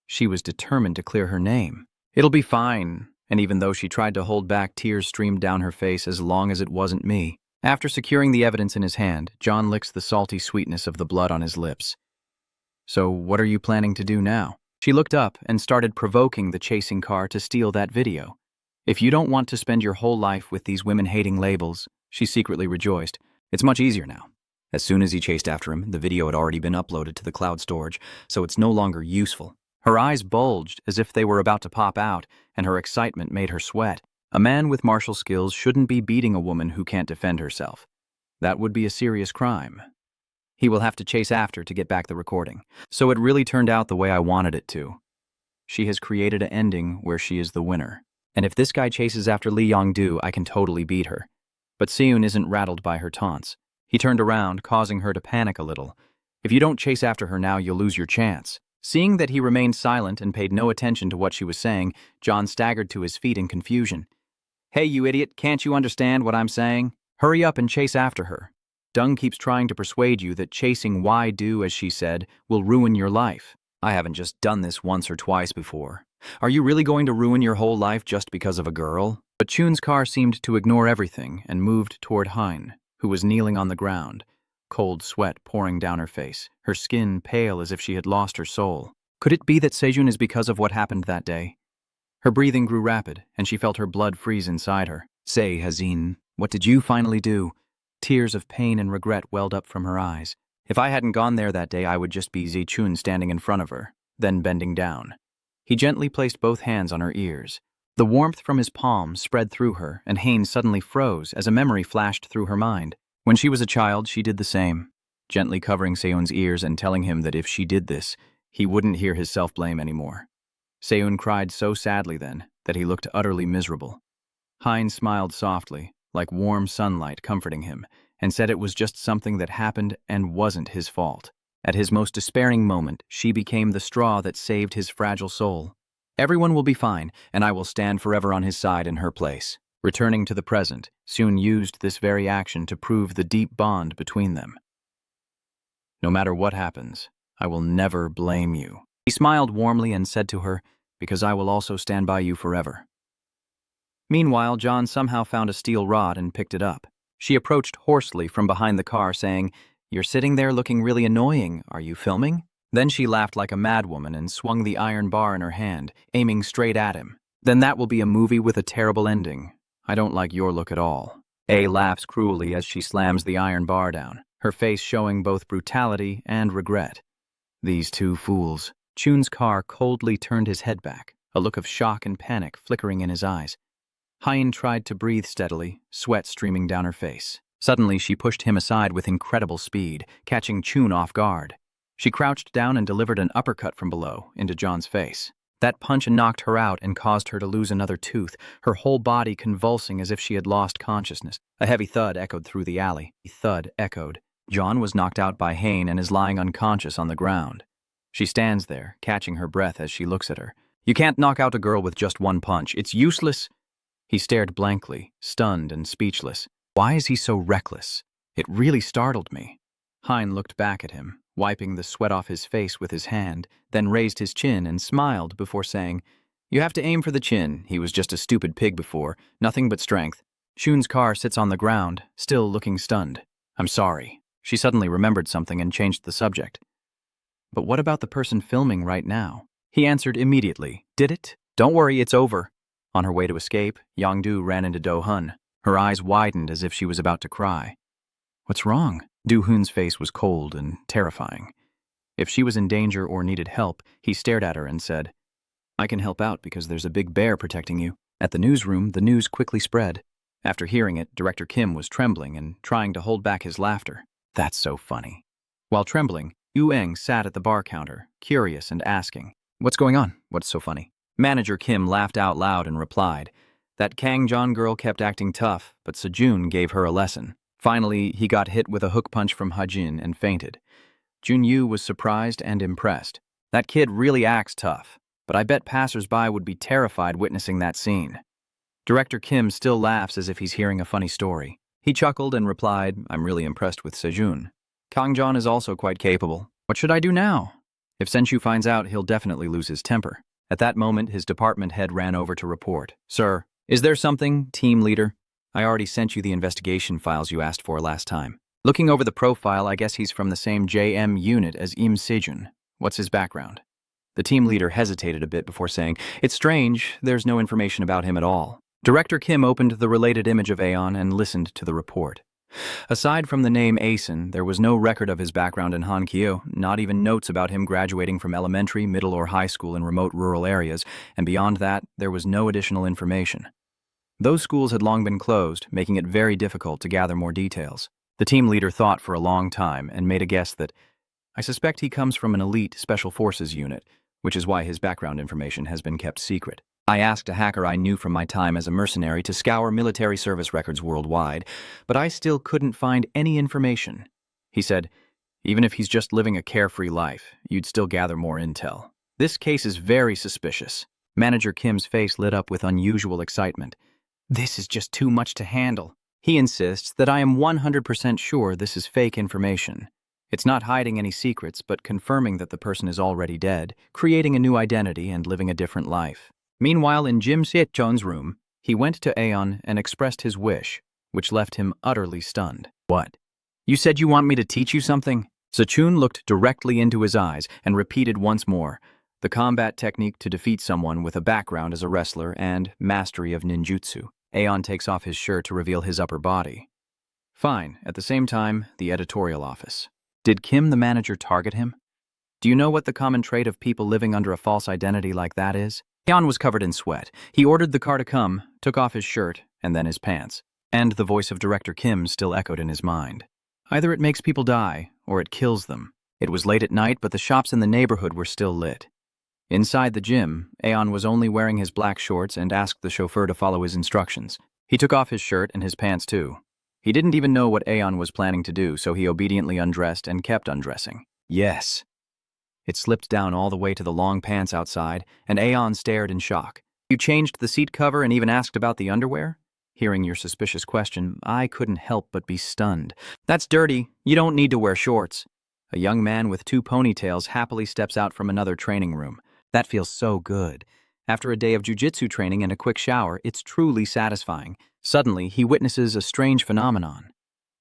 she was determined to clear her name. It'll be fine, and even though she tried to hold back, tears streamed down her face as long as it wasn't me. After securing the evidence in his hand, John licks the salty sweetness of the blood on his lips. So what are you planning to do now? She looked up and started provoking the chasing car to steal that video. If you don't want to spend your whole life with these women-hating labels, she secretly rejoiced, it's much easier now. As soon as he chased after him, the video had already been uploaded to the cloud storage, so it's no longer useful. Her eyes bulged as if they were about to pop out, and her excitement made her sweat. A man with martial skills shouldn't be beating a woman who can't defend herself. That would be a serious crime. He will have to chase after to get back the recording. So it really turned out the way I wanted it to. She has created an ending where she is the winner. And if this guy chases after Lee Yong-do, I can totally beat her. But Seun isn't rattled by her taunts. He turned around, causing her to panic a little. If you don't chase after her now, you'll lose your chance. Seeing that he remained silent and paid no attention to what she was saying, John staggered to his feet in confusion. Hey, you idiot, can't you understand what I'm saying? Hurry up and chase after her. Dung keeps trying to persuade you that chasing why do, as she said, will ruin your life. I haven't just done this once or twice before. Are you really going to ruin your whole life just because of a girl? But Chun's car seemed to ignore everything and moved toward Hein, who was kneeling on the ground, cold sweat pouring down her face, her skin pale as if she had lost her soul. Could it be that Sejun is because of what happened that day? Her breathing grew rapid, and she felt her blood freeze inside her. Say, Hazin, what did you finally do? Tears of pain and regret welled up from her eyes. If I hadn't gone there that day, I would just be Zichun standing in front of her, then bending down. He gently placed both hands on her ears. The warmth from his palm spread through her, and Hein suddenly froze as a memory flashed through her mind. When she was a child, she did the same, gently covering Seun's ears and telling him that if she did this, he wouldn't hear his self-blame anymore. Seun cried so sadly then that he looked utterly miserable. Hein smiled softly, like warm sunlight comforting him, and said it was just something that happened and wasn't his fault. At his most despairing moment, she became the straw that saved his fragile soul. Everyone will be fine, and I will stand forever on his side in her place. Returning to the present, Seun used this very action to prove the deep bond between them. No matter what happens, I will never blame you. He smiled warmly and said to her, because I will also stand by you forever. Meanwhile, John somehow found a steel rod and picked it up. She approached hoarsely from behind the car, saying, "You're sitting there looking really annoying. Are you filming?" Then she laughed like a madwoman and swung the iron bar in her hand, aiming straight at him. Then that will be a movie with a terrible ending. I don't like your look at all. A laughs cruelly as she slams the iron bar down, her face showing both brutality and regret. These two fools. Chun's car coldly turned his head back, a look of shock and panic flickering in his eyes. Hein tried to breathe steadily, sweat streaming down her face. Suddenly, she pushed him aside with incredible speed, catching Chun off guard. She crouched down and delivered an uppercut from below into John's face. That punch knocked her out and caused her to lose another tooth, her whole body convulsing as if she had lost consciousness. A heavy thud echoed through the alley. The thud echoed. John was knocked out by Hein and is lying unconscious on the ground. She stands there, catching her breath as she looks at her. You can't knock out a girl with just one punch. It's useless. He stared blankly, stunned and speechless. Why is he so reckless? It really startled me. Hein looked back at him, wiping the sweat off his face with his hand, then raised his chin and smiled before saying, You have to aim for the chin. He was just a stupid pig before, nothing but strength. Shun's car sits on the ground, still looking stunned. I'm sorry. She suddenly remembered something and changed the subject. But what about the person filming right now? He answered immediately. Did it? Don't worry, it's over. On her way to escape, Yongdu ran into Do Hun. Her eyes widened as if she was about to cry. What's wrong? Do-hoon's face was cold and terrifying. If she was in danger or needed help, he stared at her and said, "I can help out because there's a big bear protecting you." At the newsroom, the news quickly spread. After hearing it, Director Kim was trembling and trying to hold back his laughter. That's so funny. While trembling, Yu Eng sat at the bar counter, curious and asking, "What's going on? What's so funny?" Manager Kim laughed out loud and replied, "That Kang-jon girl kept acting tough, but Sejun gave her a lesson." Finally, he got hit with a hook punch from Hajin and fainted. Junyu was surprised and impressed. That kid really acts tough, but I bet passersby would be terrified witnessing that scene. Director Kim still laughs as if he's hearing a funny story. He chuckled and replied, "I'm really impressed with Sejun. Kang-jon is also quite capable. What should I do now? If Senshu finds out, he'll definitely lose his temper." At that moment, his department head ran over to report. "Sir, is there something, team leader? I already sent you the investigation files you asked for last time. Looking over the profile, I guess he's from the same JM unit as Im Sejun. What's his background?" The team leader hesitated a bit before saying, "It's strange, there's no information about him at all." Director Kim opened the related image of Aeon and listened to the report. Aside from the name Aeson, there was no record of his background in Hankyu, not even notes about him graduating from elementary, middle, or high school in remote rural areas, and beyond that, there was no additional information. Those schools had long been closed, making it very difficult to gather more details. The team leader thought for a long time and made a guess that, "I suspect he comes from an elite special forces unit, which is why his background information has been kept secret. I asked a hacker I knew from my time as a mercenary to scour military service records worldwide, but I still couldn't find any information." He said, "Even if he's just living a carefree life, you'd still gather more intel. This case is very suspicious." Manager Kim's face lit up with unusual excitement. "This is just too much to handle." He insists that I am 100% sure this is fake information. It's not hiding any secrets, but confirming that the person is already dead, creating a new identity and living a different life. Meanwhile, in Jim Seo-chon's room, he went to Aeon and expressed his wish, which left him utterly stunned. "What? You said you want me to teach you something?" Sechun looked directly into his eyes and repeated once more, the combat technique to defeat someone with a background as a wrestler and mastery of ninjutsu. Aeon takes off his shirt to reveal his upper body. Fine. At the same time, the editorial office. Did Kim, the manager, target him? Do you know what the common trait of people living under a false identity like that is? Aeon was covered in sweat. He ordered the car to come, took off his shirt, and then his pants. And the voice of Director Kim still echoed in his mind. Either it makes people die, or it kills them. It was late at night, but the shops in the neighborhood were still lit. Inside the gym, Aeon was only wearing his black shorts and asked the chauffeur to follow his instructions. He took off his shirt and his pants too. He didn't even know what Aeon was planning to do, so he obediently undressed and kept undressing. Yes. It slipped down all the way to the long pants outside, and Aeon stared in shock. "You changed the seat cover and even asked about the underwear?" Hearing your suspicious question, I couldn't help but be stunned. "That's dirty. You don't need to wear shorts." A young man with 2 ponytails happily steps out from another training room. That feels so good. After a day of jujitsu training and a quick shower, it's truly satisfying. Suddenly, he witnesses a strange phenomenon.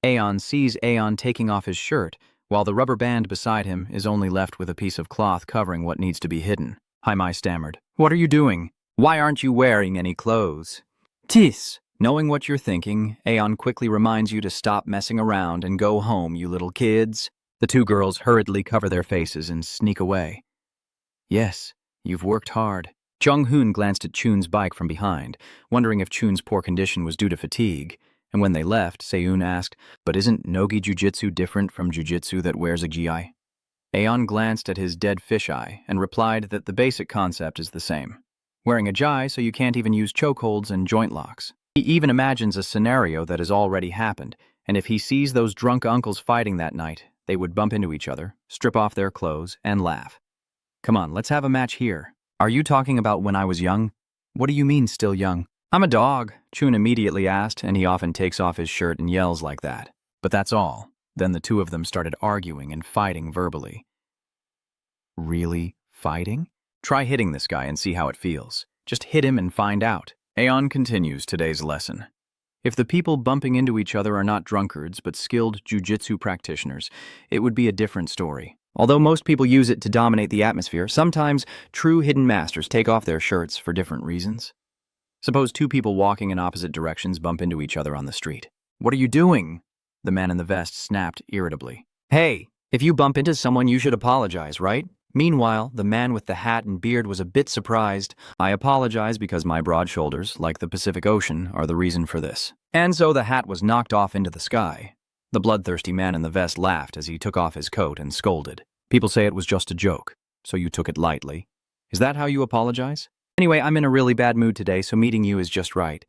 Aeon sees Aeon taking off his shirt, while the rubber band beside him is only left with a piece of cloth covering what needs to be hidden. Haimai stammered. "What are you doing? Why aren't you wearing any clothes?" "Tis." Knowing what you're thinking, Aeon quickly reminds you to stop messing around and go home, you little kids. The 2 girls hurriedly cover their faces and sneak away. "Yes, you've worked hard." Jung-hoon glanced at Chun's bike from behind, wondering if Chun's poor condition was due to fatigue. And when they left, Seun asked, "But isn't Nogi Jujitsu different from Jujitsu that wears a gi?" Aeon glanced at his dead fisheye and replied that the basic concept is the same. Wearing a gi so you can't even use chokeholds and joint locks. He even imagines a scenario that has already happened, and if he sees those drunk uncles fighting that night, they would bump into each other, strip off their clothes, and laugh. "Come on, let's have a match here." "Are you talking about when I was young?" "What do you mean, still young?" "I'm a dog," Chun immediately asked, and he often takes off his shirt and yells like that. But that's all. Then the 2 of them started arguing and fighting verbally. Really? Fighting? Try hitting this guy and see how it feels. Just hit him and find out. Aeon continues today's lesson. If the people bumping into each other are not drunkards but skilled jujitsu practitioners, it would be a different story. Although most people use it to dominate the atmosphere, sometimes true hidden masters take off their shirts for different reasons. Suppose 2 people walking in opposite directions bump into each other on the street. "What are you doing?" The man in the vest snapped irritably. Hey, if you bump into someone, you should apologize, right? Meanwhile, the man with the hat and beard was a bit surprised. I apologize because my broad shoulders, like the Pacific Ocean, are the reason for this. And so the hat was knocked off into the sky. The bloodthirsty man in the vest laughed as he took off his coat and scolded. People say it was just a joke, so you took it lightly. Is that how you apologize? Anyway, I'm in a really bad mood today, so meeting you is just right.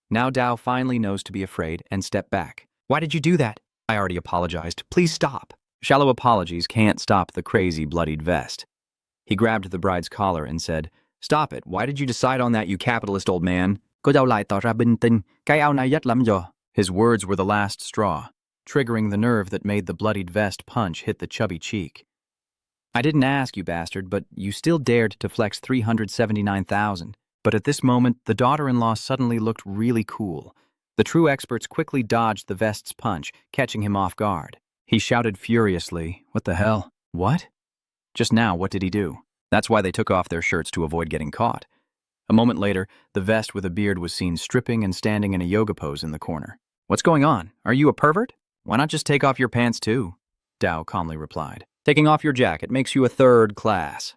Now Dao finally knows to be afraid and step back. Why did you do that? I already apologized. Please stop. Shallow apologies can't stop the crazy, bloodied vest. He grabbed the bride's collar and said, Stop it. Why did you decide on that, you capitalist old man? Cô dâu lại tỏ ra bình tĩnh, cái áo này rất lắm rồi. His words were the last straw, triggering the nerve that made the bloodied vest punch hit the chubby cheek. I didn't ask, you bastard, but you still dared to flex 379,000. But at this moment, the daughter-in-law suddenly looked really cool. The true experts quickly dodged the vest's punch, catching him off guard. He shouted furiously, What the hell? What? Just now, what did he do? That's why they took off their shirts to avoid getting caught. A moment later, the vest with a beard was seen stripping and standing in a yoga pose in the corner. What's going on? Are you a pervert? Why not just take off your pants too? Dao calmly replied. Taking off your jacket makes you a third class.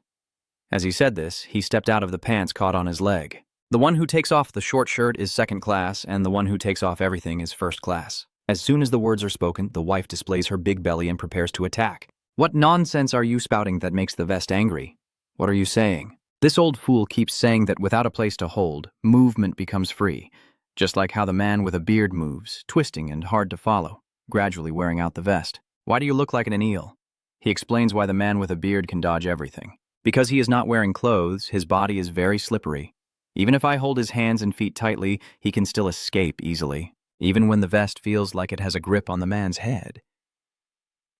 As he said this, he stepped out of the pants caught on his leg. The one who takes off the short shirt is second class, and the one who takes off everything is first class. As soon as the words are spoken, the wife displays her big belly and prepares to attack. What nonsense are you spouting that makes the vest angry? What are you saying? This old fool keeps saying that without a place to hold, movement becomes free, just like how the man with a beard moves, twisting and hard to follow, gradually wearing out the vest. Why do you look like an eel? He explains why the man with a beard can dodge everything. Because he is not wearing clothes, his body is very slippery. Even if I hold his hands and feet tightly, he can still escape easily, even when the vest feels like it has a grip on the man's head.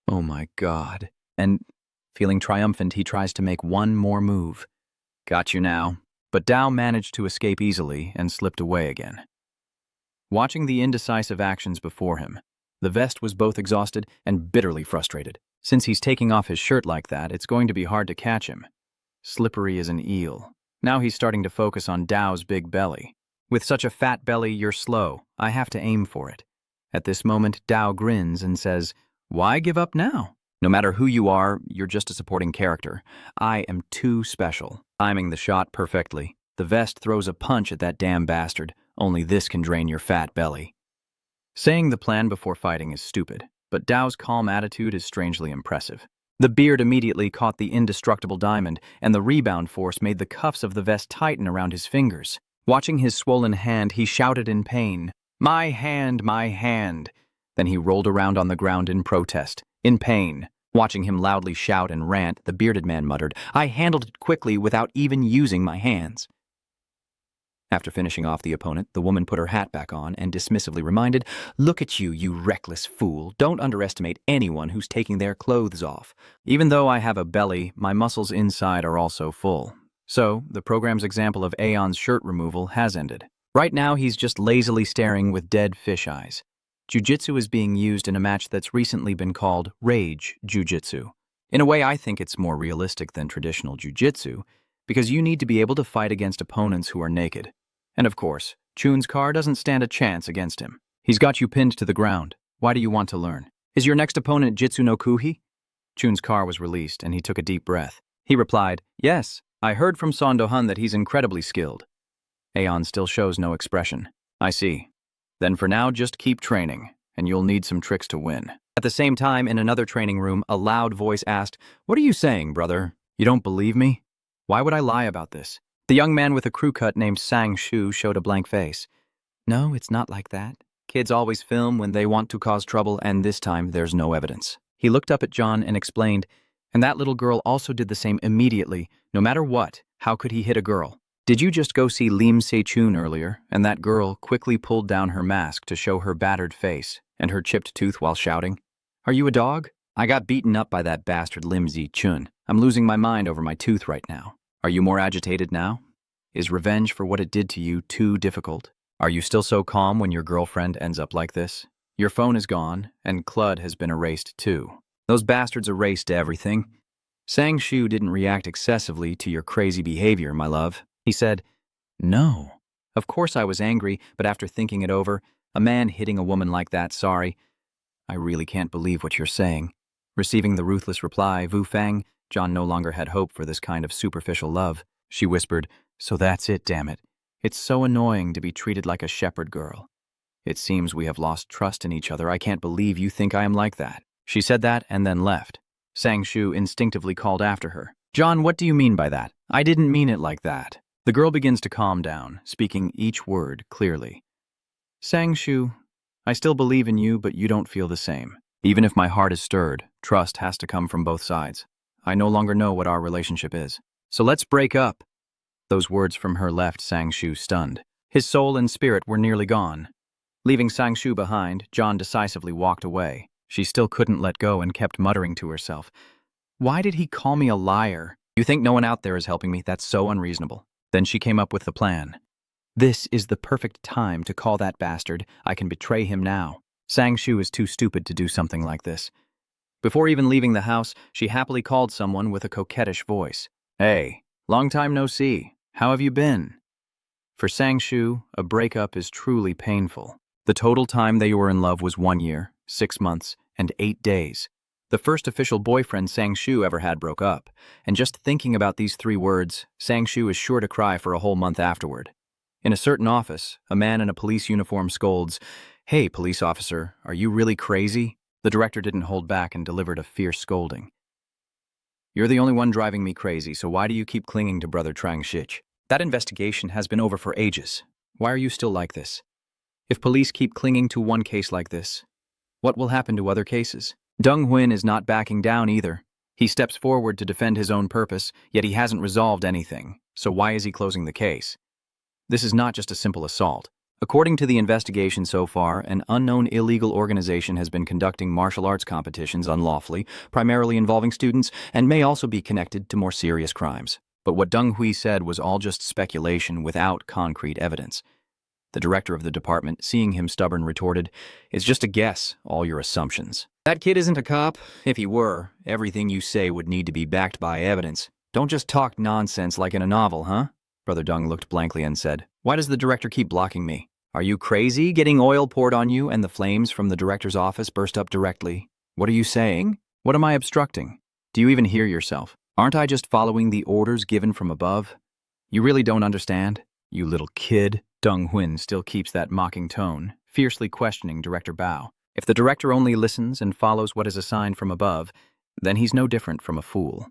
Oh my God. And, feeling triumphant, he tries to make one more move. Got you now. But Dao managed to escape easily and slipped away again. Watching the indecisive actions before him, the vest was both exhausted and bitterly frustrated. Since he's taking off his shirt like that, it's going to be hard to catch him. Slippery as an eel. Now he's starting to focus on Dao's big belly. With such a fat belly, you're slow. I have to aim for it. At this moment, Dao grins and says, Why give up now? No matter who you are, you're just a supporting character. I am too special. Timing the shot perfectly, the vest throws a punch at that damn bastard. Only this can drain your fat belly. Saying the plan before fighting is stupid, but Dao's calm attitude is strangely impressive. The beard immediately caught the indestructible diamond, and the rebound force made the cuffs of the vest tighten around his fingers. Watching his swollen hand, he shouted in pain, My hand, my hand. Then he rolled around on the ground in protest, in pain. Watching him loudly shout and rant, the bearded man muttered, I handled it quickly without even using my hands. After finishing off the opponent, the woman put her hat back on and dismissively reminded, Look at you, you reckless fool. Don't underestimate anyone who's taking their clothes off. Even though I have a belly, my muscles inside are also full. So, the program's example of Aeon's shirt removal has ended. Right now, he's just lazily staring with dead fish eyes. Jiu-jitsu is being used in a match that's recently been called Rage Jiu-jitsu. In a way, I think it's more realistic than traditional jiu-jitsu, because you need to be able to fight against opponents who are naked. And of course, Chun's car doesn't stand a chance against him. He's got you pinned to the ground. Why do you want to learn? Is your next opponent Jitsu no Kuhi? Chun's car was released, and he took a deep breath. He replied, Yes, I heard from Sandohan that he's incredibly skilled. Aeon still shows no expression. I see. Then for now, just keep training, and you'll need some tricks to win. At the same time, in another training room, a loud voice asked, What are you saying, brother? You don't believe me? Why would I lie about this? The young man with a crew cut named Sang Shu showed a blank face. No, it's not like that. Kids always film when they want to cause trouble, and this time there's no evidence. He looked up at John and explained, and that little girl also did the same immediately. No matter what, how could he hit a girl? Did you just go see Lim Se-chun earlier, and that girl quickly pulled down her mask to show her battered face and her chipped tooth while shouting? Are you a dog? I got beaten up by that bastard Lim Se-chun. I'm losing my mind over my tooth right now. Are you more agitated now? Is revenge for what it did to you too difficult? Are you still so calm when your girlfriend ends up like this? Your phone is gone, and Clud has been erased too. Those bastards erased everything. Sang Shu didn't react excessively to your crazy behavior, my love. He said, No. Of course I was angry, but after thinking it over, a man hitting a woman like that, sorry. I really can't believe what you're saying. Receiving the ruthless reply, Vu Fang, John no longer had hope for this kind of superficial love. She whispered, "So that's it, damn it. It's so annoying to be treated like a shepherd girl. It seems we have lost trust in each other. I can't believe you think I am like that." She said that and then left. Sang-shu instinctively called after her. "John, what do you mean by that? I didn't mean it like that." The girl begins to calm down, speaking each word clearly. "Sang-shu, I still believe in you, but you don't feel the same. Even if my heart is stirred, trust has to come from both sides. I no longer know what our relationship is. So let's break up." Those words from her left Sang-shu stunned. His soul and spirit were nearly gone. Leaving Sang-shu behind, John decisively walked away. She still couldn't let go and kept muttering to herself, "Why did he call me a liar? You think no one out there is helping me? That's so unreasonable." Then she came up with the plan. "This is the perfect time to call that bastard. I can betray him now." Sang-shu is too stupid to do something like this. Before even leaving the house, she happily called someone with a coquettish voice. "Hey, long time no see. How have you been?" For Sang-shu, a breakup is truly painful. The total time they were in love was 1 year, 6 months, and 8 days. The first official boyfriend Sang-shu ever had broke up, and just thinking about these 3 words, Sang-shu is sure to cry for a whole month afterward. In a certain office, a man in a police uniform scolds, "Hey, police officer, are you really crazy?" The director didn't hold back and delivered a fierce scolding. "You're the only one driving me crazy, so why do you keep clinging to Brother Trang Shich? That investigation has been over for ages. Why are you still like this? If police keep clinging to one case like this, what will happen to other cases?" Dong Huin is not backing down either. He steps forward to defend his own purpose, yet he hasn't resolved anything, so why is he closing the case? This is not just a simple assault. According to the investigation so far, an unknown illegal organization has been conducting martial arts competitions unlawfully, primarily involving students, and may also be connected to more serious crimes. But what Deng Hui said was all just speculation without concrete evidence. The director of the department, seeing him stubborn, retorted, "It's just a guess, all your assumptions. That kid isn't a cop. If he were, everything you say would need to be backed by evidence. Don't just talk nonsense like in a novel, huh?" Brother Dung looked blankly and said, "Why does the director keep blocking me? Are you crazy, getting oil poured on you and the flames from the director's office burst up directly? What are you saying? What am I obstructing? Do you even hear yourself? Aren't I just following the orders given from above? You really don't understand? You little kid." Deng Huin still keeps that mocking tone, fiercely questioning Director Bao. If the director only listens and follows what is assigned from above, then he's no different from a fool.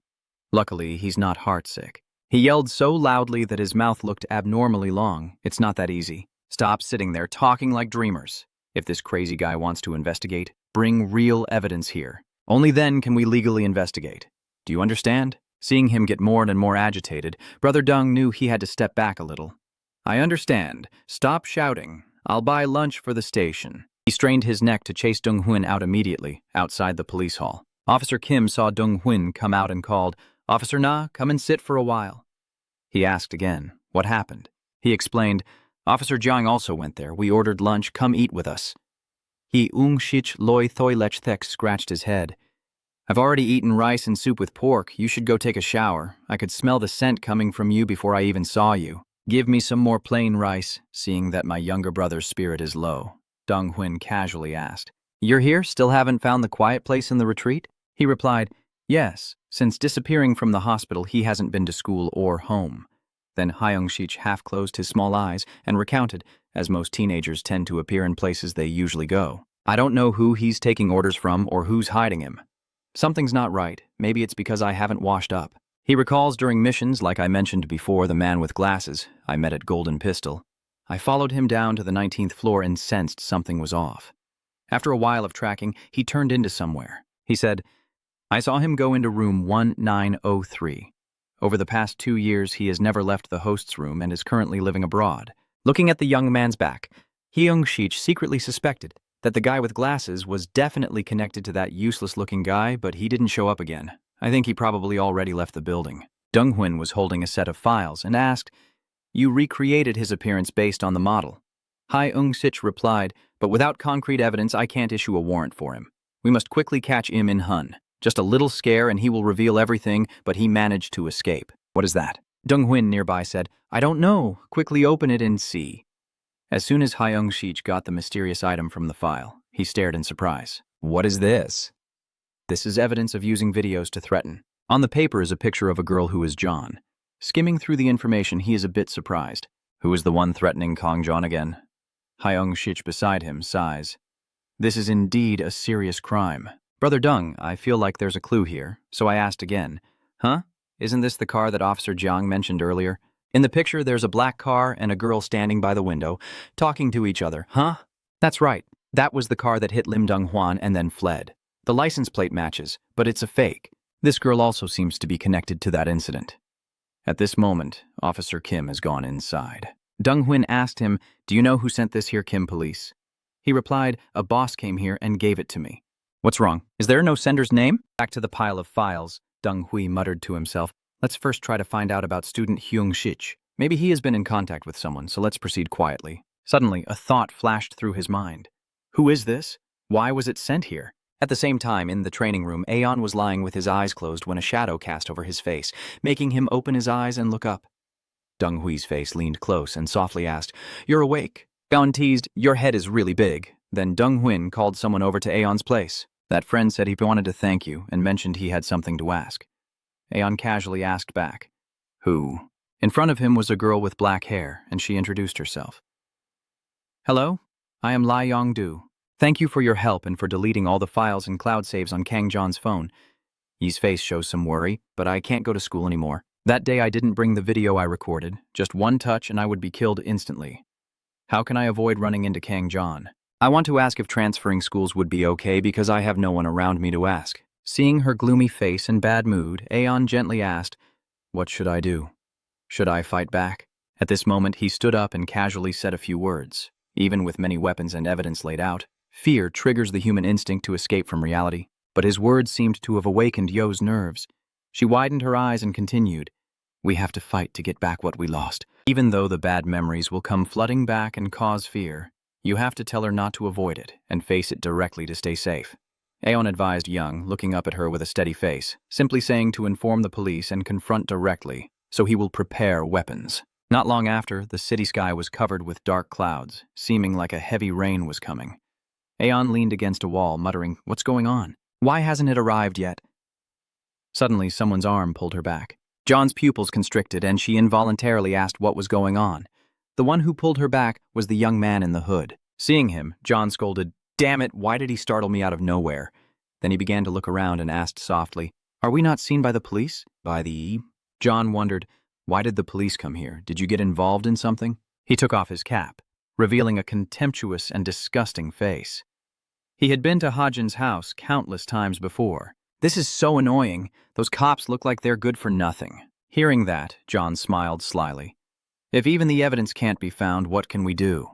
Luckily, he's not heartsick. He yelled so loudly that his mouth looked abnormally long. "It's not that easy. Stop sitting there talking like dreamers. If this crazy guy wants to investigate, bring real evidence here. Only then can we legally investigate. Do you understand?" Seeing him get more and more agitated, Brother Dung knew he had to step back a little. "I understand. Stop shouting. I'll buy lunch for the station." He strained his neck to chase Dong Huin out immediately, outside the police hall. Officer Kim saw Dong Huin come out and called, "Officer Na, come and sit for a while." He asked again, "What happened?" He explained, "Officer Jiang also went there. We ordered lunch. Come eat with us." He Shich Loi Thoi Lech Thek scratched his head. "I've already eaten rice and soup with pork. You should go take a shower. I could smell the scent coming from you before I even saw you. Give me some more plain rice," seeing that my younger brother's spirit is low. Dong Huin casually asked, "You're here? Still haven't found the quiet place in the retreat?" He replied, "Yes. Since disappearing from the hospital, he hasn't been to school or home." Then Hyung-shich half closed his small eyes and recounted, as most teenagers tend to appear in places they usually go. "I don't know who he's taking orders from or who's hiding him. Something's not right. Maybe it's because I haven't washed up." He recalls during missions, like I mentioned before, the man with glasses I met at Golden Pistol. I followed him down to the 19th floor and sensed something was off. After a while of tracking, he turned into somewhere. He said, "I saw him go into room 1903. Over the past 2 years, he has never left the host's room and is currently living abroad." Looking at the young man's back, Hyung-shich secretly suspected that the guy with glasses was definitely connected to that useless-looking guy, but he didn't show up again. I think he probably already left the building. Deng Huin was holding a set of files and asked, "You recreated his appearance based on the model?" Hyung-shich replied, "But without concrete evidence, I can't issue a warrant for him. We must quickly catch Im In Hun. Just a little scare and he will reveal everything, but he managed to escape." "What is that?" Deng Huin nearby said, "I don't know. Quickly open it and see." As soon as Hyung-shich got the mysterious item from the file, he stared in surprise. What is this? This is evidence of using videos to threaten. On the paper is a picture of a girl who is John. Skimming through the information, he is a bit surprised. Who is the one threatening Kong John again? Hyung Shich beside him sighs. This is indeed a serious crime. Brother Dung, I feel like there's a clue here, so I asked again. Huh? Isn't this the car that Officer Jiang mentioned earlier? In the picture, there's a black car and a girl standing by the window, talking to each other. Huh? That's right. That was the car that hit Lim Dong Hwan and then fled. The license plate matches, but it's a fake. This girl also seems to be connected to that incident. At this moment, Officer Kim has gone inside. Dong Huynh asked him, "Do you know who sent this here, Kim Police?" He replied, "A boss came here and gave it to me." What's wrong? Is there no sender's name? Back to the pile of files, Dong Hui muttered to himself. Let's first try to find out about student Hyung Shich. Maybe he has been in contact with someone, so let's proceed quietly. Suddenly, a thought flashed through his mind. Who is this? Why was it sent here? At the same time, in the training room, Aeon was lying with his eyes closed when a shadow cast over his face, making him open his eyes and look up. Dong Hui's face leaned close and softly asked, "You're awake?" Aeon teased, "Your head is really big." Then Dong Huynh called someone over to Aeon's place. That friend said he wanted to thank you and mentioned he had something to ask. Aeon casually asked back, "Who?" In front of him was a girl with black hair, and she introduced herself. "Hello, I am Lai Yongdu. Thank you for your help and for deleting all the files and cloud saves on Kang John's phone. Yi's face shows some worry, but I can't go to school anymore. That day I didn't bring the video I recorded. Just one touch and I would be killed instantly. How can I avoid running into Kang John? I want to ask if transferring schools would be okay because I have no one around me to ask." Seeing her gloomy face and bad mood, Aeon gently asked, "What should I do? Should I fight back?" At this moment, he stood up and casually said a few words. Even with many weapons and evidence laid out, fear triggers the human instinct to escape from reality. But his words seemed to have awakened Yo's nerves. She widened her eyes and continued, "We have to fight to get back what we lost. Even though the bad memories will come flooding back and cause fear, you have to tell her not to avoid it and face it directly to stay safe." Aeon advised Young, looking up at her with a steady face, simply saying to inform the police and confront directly, so he will prepare weapons. Not long after, the city sky was covered with dark clouds, seeming like a heavy rain was coming. Aeon leaned against a wall, muttering, "What's going on? Why hasn't it arrived yet?" Suddenly, someone's arm pulled her back. John's pupils constricted, and she involuntarily asked what was going on. The one who pulled her back was the young man in the hood. Seeing him, John scolded, "Damn it, why did he startle me out of nowhere?" Then he began to look around and asked softly, "Are we not seen by the police?" John wondered, "Why did the police come here? Did you get involved in something?" He took off his cap, revealing a contemptuous and disgusting face. He had been to Hajin's house countless times before. "This is so annoying. Those cops look like they're good for nothing." Hearing that, John smiled slyly. "If even the evidence can't be found, what can we do?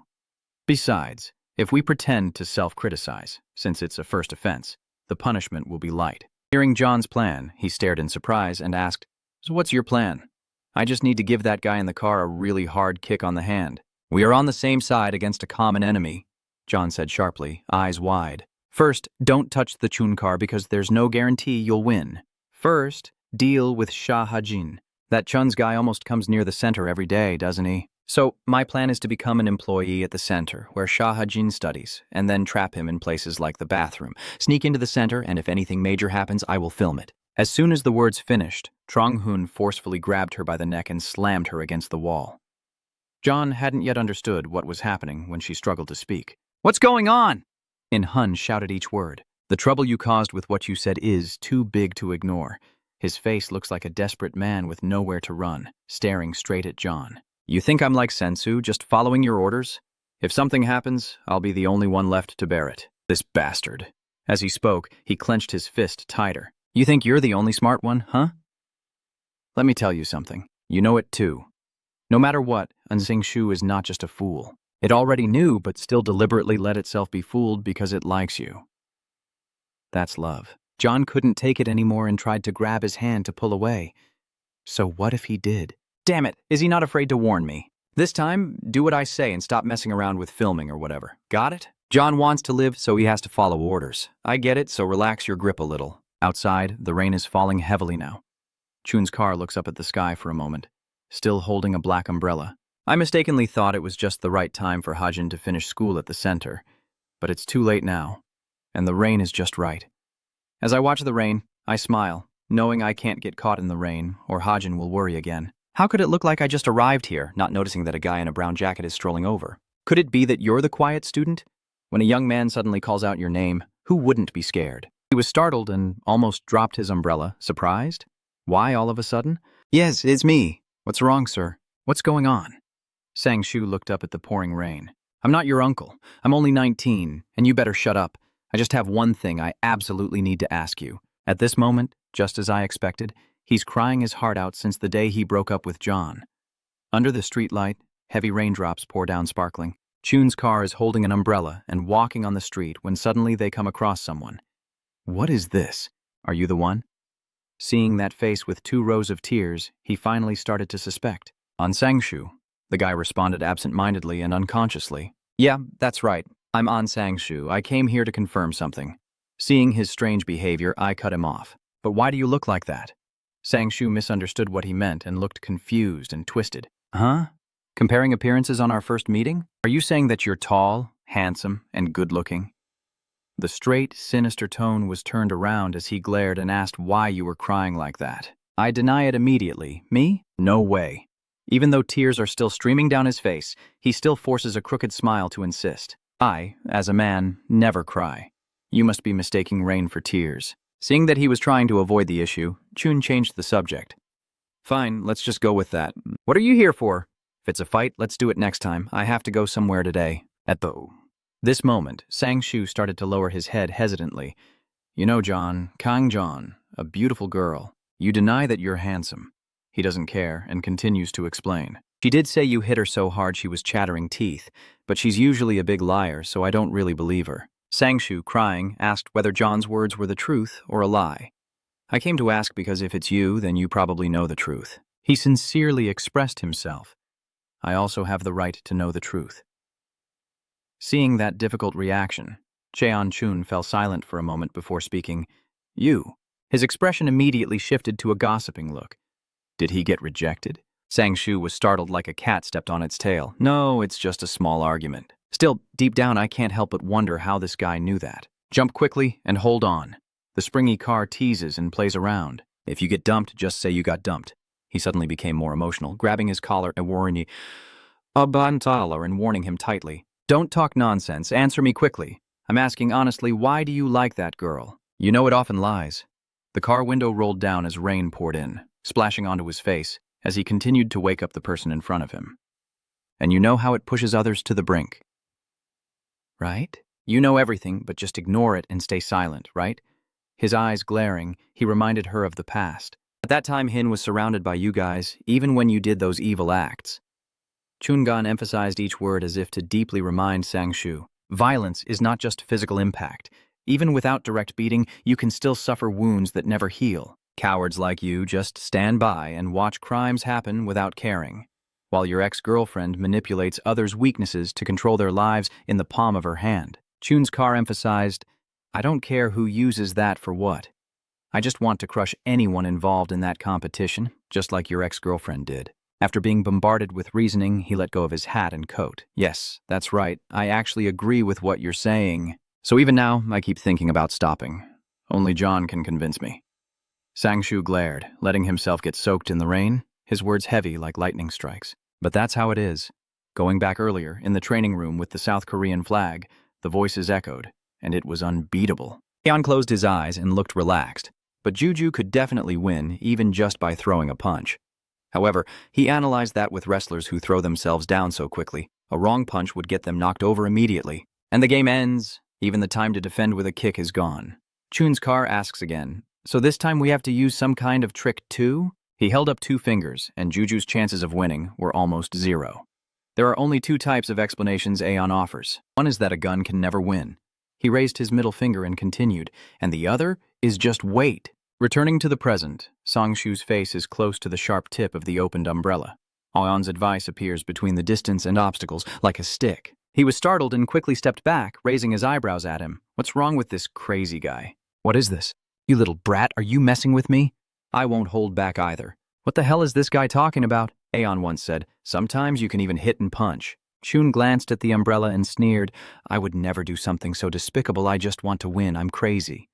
Besides, if we pretend to self-criticize, since it's a first offense, the punishment will be light." Hearing John's plan, he stared in surprise and asked, "So what's your plan?" "I just need to give that guy in the car a really hard kick on the hand." "We are on the same side against a common enemy," John said sharply, eyes wide. "First, don't touch the Chun car because there's no guarantee you'll win. First, deal with Shah Hajin. That Chun's guy almost comes near the center every day, doesn't he? So, my plan is to become an employee at the center, where Shah Hajin studies, and then trap him in places like the bathroom, sneak into the center, and if anything major happens, I will film it." As soon as the words finished, Trong Hun forcefully grabbed her by the neck and slammed her against the wall. John hadn't yet understood what was happening when she struggled to speak. "What's going on?" In Hun shouted each word. "The trouble you caused with what you said is too big to ignore." His face looks like a desperate man with nowhere to run, staring straight at John. "You think I'm like Sensu, just following your orders? If something happens, I'll be the only one left to bear it. This bastard." As he spoke, he clenched his fist tighter. "You think you're the only smart one, huh? Let me tell you something. You know it too. No matter what, Unsing Shu is not just a fool. It already knew, but still deliberately let itself be fooled because it likes you. That's love." John couldn't take it anymore and tried to grab his hand to pull away. So what if he did? Damn it, is he not afraid to warn me? This time, do what I say and stop messing around with filming or whatever. Got it? John wants to live, so he has to follow orders. I get it, so relax your grip a little. Outside, the rain is falling heavily now. Chun's car looks up at the sky for a moment, still holding a black umbrella. I mistakenly thought it was just the right time for Hajin to finish school at the center, but it's too late now. and the rain is just right. As I watch the rain, I smile, knowing I can't get caught in the rain, or Hajin will worry again. How could it look like I just arrived here, not noticing that a guy in a brown jacket is strolling over? Could it be that you're the quiet student? When a young man suddenly calls out your name, who wouldn't be scared? He was startled and almost dropped his umbrella, surprised. Why all of a sudden? Yes, it's me. What's wrong, sir? What's going on? Sang-shu looked up at the pouring rain. I'm not your uncle. I'm only 19, and you better shut up. I just have one thing I absolutely need to ask you. At this moment, just as I expected, he's crying his heart out since the day he broke up with John. Under the streetlight, heavy raindrops pour down sparkling. Chun's car is holding an umbrella and walking on the street when suddenly they come across someone. What is this? Are you the one? Seeing that face with 2 rows of tears, he finally started to suspect. On Sang-shu, the guy responded absent-mindedly and unconsciously. Yeah, that's right. I'm On Sang-shu. I came here to confirm something. Seeing his strange behavior, I cut him off. But why do you look like that? Sang-shu misunderstood what he meant and looked confused and twisted. Huh? Comparing appearances on our first meeting? Are you saying that you're tall, handsome, and good-looking? The straight, sinister tone was turned around as he glared and asked why you were crying like that. I deny it immediately. Me? No way. Even though tears are still streaming down his face, he still forces a crooked smile to insist. I, as a man, never cry. You must be mistaking rain for tears. Seeing that he was trying to avoid the issue, Chun changed the subject. Fine, let's just go with that. What are you here for? If it's a fight, let's do it next time. I have to go somewhere today. At this moment, Sang-shu started to lower his head hesitantly. You know, John, Kang-John, a beautiful girl. You deny that you're handsome. He doesn't care and continues to explain. She did say you hit her so hard she was chattering teeth, but she's usually a big liar, so I don't really believe her. Sang-shu, crying, asked whether John's words were the truth or a lie. I came to ask because if it's you, then you probably know the truth. He sincerely expressed himself. I also have the right to know the truth. Seeing that difficult reaction, Cheon-chun fell silent for a moment before speaking. You. His expression immediately shifted to a gossiping look. Did he get rejected? Sang-shu was startled like a cat stepped on its tail. No, it's just a small argument. Still, deep down I can't help but wonder how this guy knew that. Jump quickly and hold on. The springy car teases and plays around. If you get dumped, just say you got dumped. He suddenly became more emotional, grabbing his collar and warning him tightly. Don't talk nonsense. Answer me quickly. I'm asking honestly, why do you like that girl? You know it often lies. The car window rolled down as rain poured in, splashing onto his face as he continued to wake up the person in front of him. And you know how it pushes others to the brink. Right? You know everything, but just ignore it and stay silent, right? His eyes glaring, he reminded her of the past. At that time, Hin was surrounded by you guys, even when you did those evil acts. Chungan emphasized each word as if to deeply remind Sang-shu. Violence is not just physical impact. Even without direct beating, you can still suffer wounds that never heal. Cowards like you just stand by and watch crimes happen without caring, while your ex-girlfriend manipulates others' weaknesses to control their lives in the palm of her hand. Chun's car emphasized, I don't care who uses that for what. I just want to crush anyone involved in that competition, just like your ex-girlfriend did. After being bombarded with reasoning, he let go of his hat and coat. Yes, that's right. I actually agree with what you're saying. So even now, I keep thinking about stopping. Only John can convince me. Sang-shu glared, letting himself get soaked in the rain, his words heavy like lightning strikes. But that's how it is. Going back earlier, in the training room with the South Korean flag, the voices echoed, and it was unbeatable. Heon closed his eyes and looked relaxed, but Juju could definitely win, even just by throwing a punch. However, he analyzed that with wrestlers who throw themselves down so quickly, a wrong punch would get them knocked over immediately. And the game ends. Even the time to defend with a kick is gone. Chun's car asks again, so this time we have to use some kind of trick too? He held up 2 fingers, and Juju's chances of winning were almost 0. There are only 2 types of explanations Aeon offers. One is that a gun can never win. He raised his middle finger and continued, and the other is just wait. Returning to the present, Sang-shu's face is close to the sharp tip of the opened umbrella. Aeon's advice appears between the distance and obstacles, like a stick. He was startled and quickly stepped back, raising his eyebrows at him. What's wrong with this crazy guy? What is this? You little brat, are you messing with me? I won't hold back either. What the hell is this guy talking about? Aeon once said, sometimes you can even hit and punch. Chun glanced at the umbrella and sneered. I would never do something so despicable. I just want to win. I'm crazy.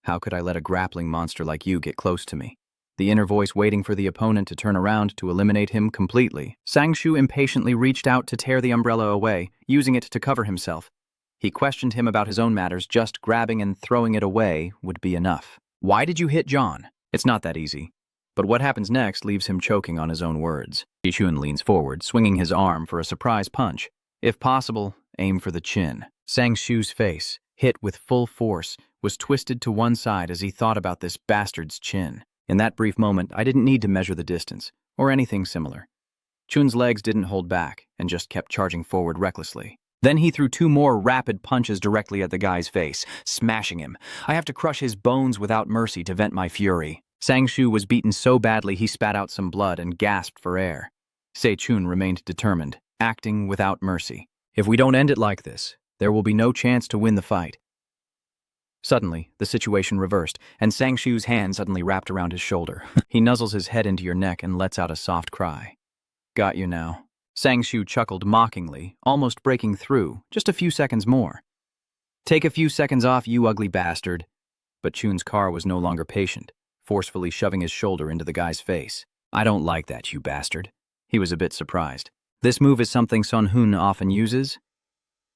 How could I let a grappling monster like you get close to me? The inner voice waiting for the opponent to turn around to eliminate him completely. Sangshu impatiently reached out to tear the umbrella away, using it to cover himself. He questioned him about his own matters. Just grabbing and throwing it away would be enough. Why did you hit John? It's not that easy. But what happens next leaves him choking on his own words. Chun leans forward, swinging his arm for a surprise punch. If possible, aim for the chin. Sangshu's face, hit with full force, was twisted to one side as he thought about this bastard's chin. In that brief moment, I didn't need to measure the distance, or anything similar. Chun's legs didn't hold back, and just kept charging forward recklessly. Then he threw 2 more rapid punches directly at the guy's face, smashing him. I have to crush his bones without mercy to vent my fury. Sangshu was beaten so badly he spat out some blood and gasped for air. Se-chun remained determined, acting without mercy. If we don't end it like this, there will be no chance to win the fight. Suddenly, the situation reversed, and Sangshu's hand suddenly wrapped around his shoulder. He nuzzles his head into your neck and lets out a soft cry. Got you now. Sangshu chuckled mockingly, almost breaking through, just a few seconds more. Take a few seconds off, you ugly bastard. But Chun's car was no longer patient, forcefully shoving his shoulder into the guy's face. I don't like that, you bastard. He was a bit surprised. This move is something Sun Hun often uses?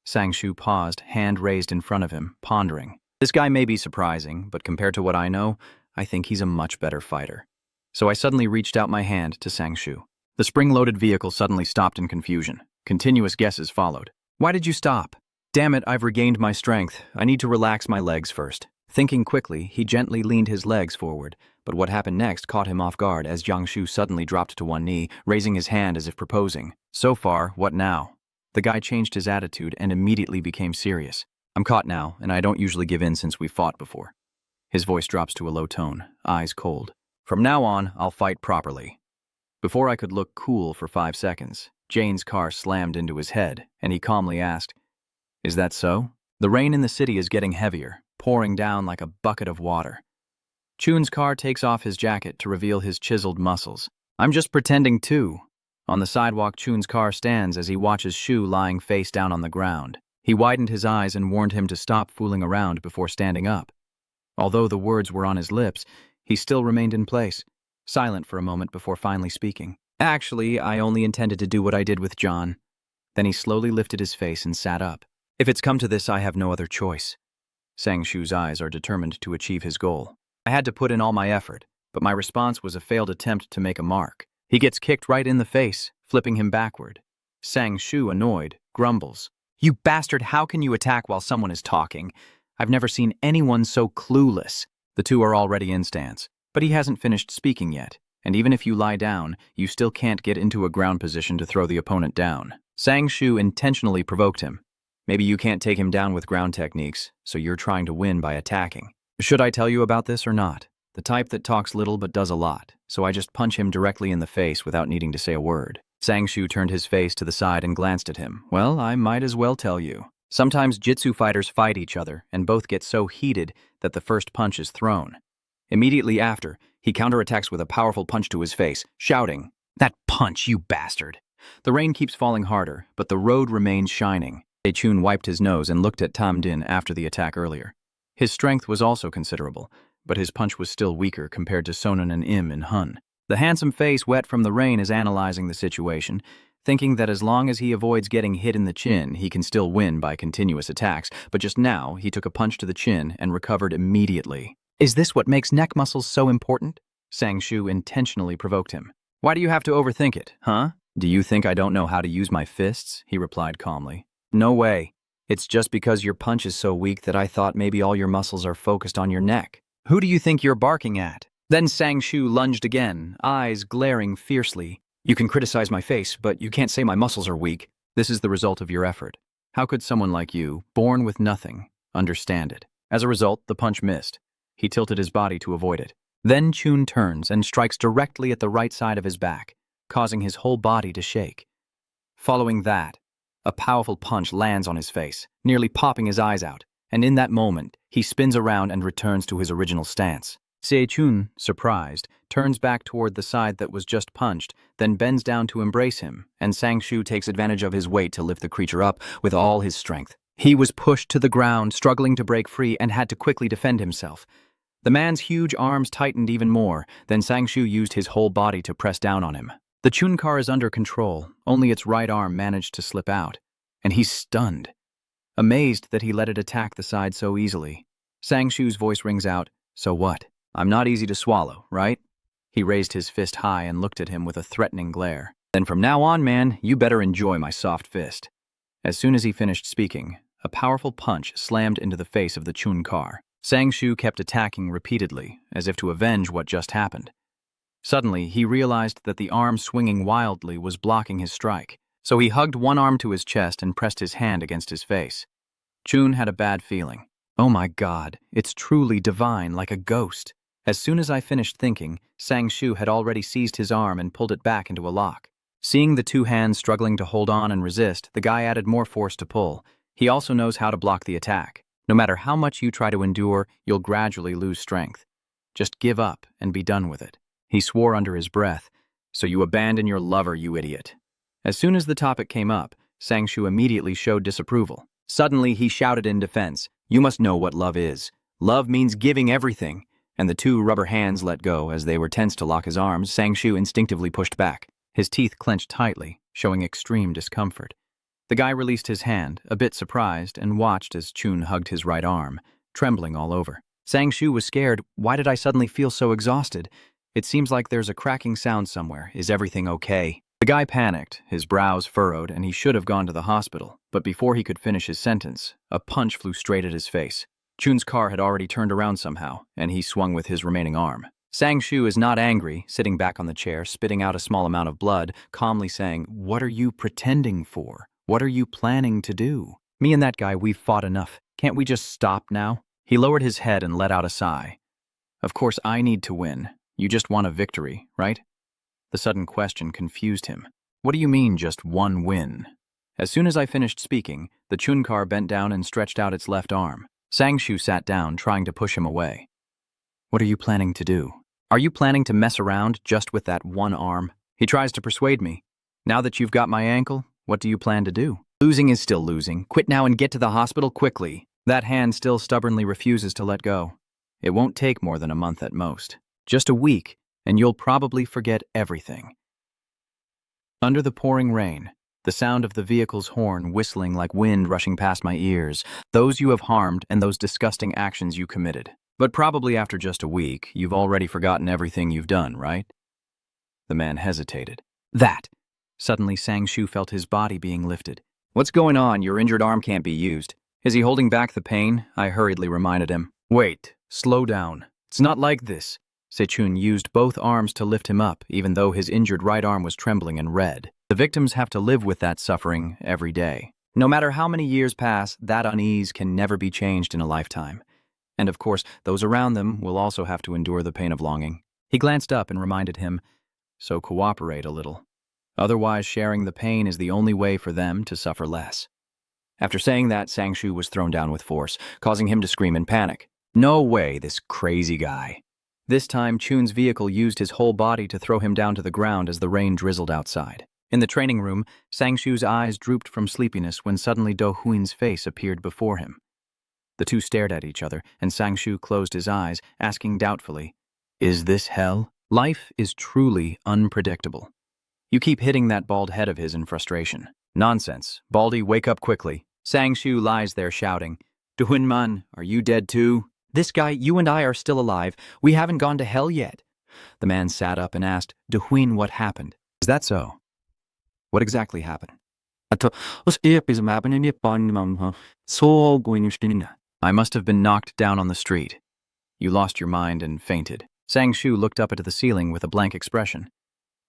Sangshu paused, hand raised in front of him, pondering. This guy may be surprising, but compared to what I know, I think he's a much better fighter. So I suddenly reached out my hand to Sangshu. The spring-loaded vehicle suddenly stopped in confusion. Continuous guesses followed. Why did you stop? Damn it, I've regained my strength. I need to relax my legs first. Thinking quickly, he gently leaned his legs forward, but what happened next caught him off guard as Jiangshu suddenly dropped to one knee, raising his hand as if proposing. So far, what now? The guy changed his attitude and immediately became serious. I'm caught now, and I don't usually give in since we fought before. His voice drops to a low tone, eyes cold. From now on, I'll fight properly. Before I could look cool for 5 seconds, Jane's car slammed into his head, and he calmly asked, Is that so? The rain in the city is getting heavier, pouring down like a bucket of water. Chun's car takes off his jacket to reveal his chiseled muscles. I'm just pretending too. On the sidewalk, Chun's car stands as he watches Shu lying face down on the ground. He widened his eyes and warned him to stop fooling around before standing up. Although the words were on his lips, he still remained in place, silent for a moment before finally speaking. Actually, I only intended to do what I did with John. Then he slowly lifted his face and sat up. If it's come to this, I have no other choice. Sangshu's eyes are determined to achieve his goal. I had to put in all my effort, but my response was a failed attempt to make a mark. He gets kicked right in the face, flipping him backward. Sangshu, annoyed, grumbles. You bastard, how can you attack while someone is talking? I've never seen anyone so clueless. The two are already in stance, but he hasn't finished speaking yet, and even if you lie down, you still can't get into a ground position to throw the opponent down. Sangshu intentionally provoked him. Maybe you can't take him down with ground techniques, so you're trying to win by attacking. Should I tell you about this or not? The type that talks little but does a lot, so I just punch him directly in the face without needing to say a word. Sangshu turned his face to the side and glanced at him. Well, I might as well tell you. Sometimes jitsu fighters fight each other, and both get so heated that the first punch is thrown. Immediately after, he counterattacks with a powerful punch to his face, shouting, That punch, you bastard! The rain keeps falling harder, but the road remains shining. Chun wiped his nose and looked at Tam Din after the attack earlier. His strength was also considerable, but his punch was still weaker compared to Sonon and Im and Hun. The handsome face wet from the rain is analyzing the situation, thinking that as long as he avoids getting hit in the chin, he can still win by continuous attacks, but just now he took a punch to the chin and recovered immediately. Is this what makes neck muscles so important? Sangshu intentionally provoked him. Why do you have to overthink it, huh? Do you think I don't know how to use my fists? He replied calmly. No way. It's just because your punch is so weak that I thought maybe all your muscles are focused on your neck. Who do you think you're barking at? Then Sangshu lunged again, eyes glaring fiercely. You can criticize my face, but you can't say my muscles are weak. This is the result of your effort. How could someone like you, born with nothing, understand it? As a result, the punch missed. He tilted his body to avoid it. Then Chun turns and strikes directly at the right side of his back, causing his whole body to shake. Following that, a powerful punch lands on his face, nearly popping his eyes out, and in that moment, he spins around and returns to his original stance. Se-chun, surprised, turns back toward the side that was just punched, then bends down to embrace him, and Sang-shu takes advantage of his weight to lift the creature up with all his strength. He was pushed to the ground, struggling to break free, and had to quickly defend himself. The man's huge arms tightened even more, then Sang-shu used his whole body to press down on him. The chun-car is under control, only its right arm managed to slip out, and he's stunned. Amazed that he let it attack the side so easily, Sang-shu's voice rings out, "So what? I'm not easy to swallow, right?" He raised his fist high and looked at him with a threatening glare. "Then from now on, man, you better enjoy my soft fist." As soon as he finished speaking, a powerful punch slammed into the face of the chun-car. Sang-shu kept attacking repeatedly, as if to avenge what just happened. Suddenly, he realized that the arm swinging wildly was blocking his strike, so he hugged one arm to his chest and pressed his hand against his face. Chun had a bad feeling. "Oh my God, it's truly divine, like a ghost." As soon as I finished thinking, Sang-shu had already seized his arm and pulled it back into a lock. Seeing the two hands struggling to hold on and resist, the guy added more force to pull. He also knows how to block the attack. No matter how much you try to endure, you'll gradually lose strength. Just give up and be done with it. He swore under his breath, "So you abandon your lover, you idiot." As soon as the topic came up, Sang-shu immediately showed disapproval. Suddenly, he shouted in defense, "You must know what love is. Love means giving everything." And the two rubber hands let go. As they were tense to lock his arms, Sang-shu instinctively pushed back. His teeth clenched tightly, showing extreme discomfort. The guy released his hand, a bit surprised, and watched as Chun hugged his right arm, trembling all over. Sang-shu was scared. "Why did I suddenly feel so exhausted? It seems like there's a cracking sound somewhere. Is everything okay?" The guy panicked, his brows furrowed, and he should have gone to the hospital. But before he could finish his sentence, a punch flew straight at his face. Chun's car had already turned around somehow, and he swung with his remaining arm. Sang-shu is not angry, sitting back on the chair, spitting out a small amount of blood, calmly saying, "What are you pretending for? What are you planning to do? Me and that guy, we've fought enough. Can't we just stop now?" He lowered his head and let out a sigh. "Of course I need to win. You just want a victory, right?" The sudden question confused him. "What do you mean, just one win?" As soon as I finished speaking, the chun-car bent down and stretched out its left arm. Sang-shu sat down, trying to push him away. "What are you planning to do? Are you planning to mess around just with that one arm?" He tries to persuade me. "Now that you've got my ankle, what do you plan to do?" "Losing is still losing. Quit now and get to the hospital quickly." That hand still stubbornly refuses to let go. "It won't take more than a month at most. Just a week, and you'll probably forget everything." Under the pouring rain, the sound of the vehicle's horn whistling like wind rushing past my ears, those you have harmed and those disgusting actions you committed. But probably after just a week, you've already forgotten everything you've done, right? The man hesitated. "That!" Suddenly Sang-shu felt his body being lifted. "What's going on? Your injured arm can't be used." "Is he holding back the pain?" I hurriedly reminded him. "Wait, slow down. It's not like this." Se-chun used both arms to lift him up, even though his injured right arm was trembling and red. The victims have to live with that suffering every day. No matter how many years pass, that unease can never be changed in a lifetime. And of course, those around them will also have to endure the pain of longing. He glanced up and reminded him, "So cooperate a little. Otherwise, sharing the pain is the only way for them to suffer less." After saying that, Sang-shu was thrown down with force, causing him to scream in panic. "No way, this crazy guy." This time, Chun's vehicle used his whole body to throw him down to the ground as the rain drizzled outside. In the training room, Sang-shu's eyes drooped from sleepiness when suddenly Do-huin's face appeared before him. The two stared at each other, and Sang-shu closed his eyes, asking doubtfully, "Is this hell?" Life is truly unpredictable. You keep hitting that bald head of his in frustration. "Nonsense. Baldy, wake up quickly." Sang-shu lies there shouting, "Do-huin-man, are you dead too?" "This guy, you and I are still alive. We haven't gone to hell yet." The man sat up and asked, "Do-huin, what happened?" "Is that so? What exactly happened?" "I must have been knocked down on the street. You lost your mind and fainted." Sang-shu looked up into the ceiling with a blank expression.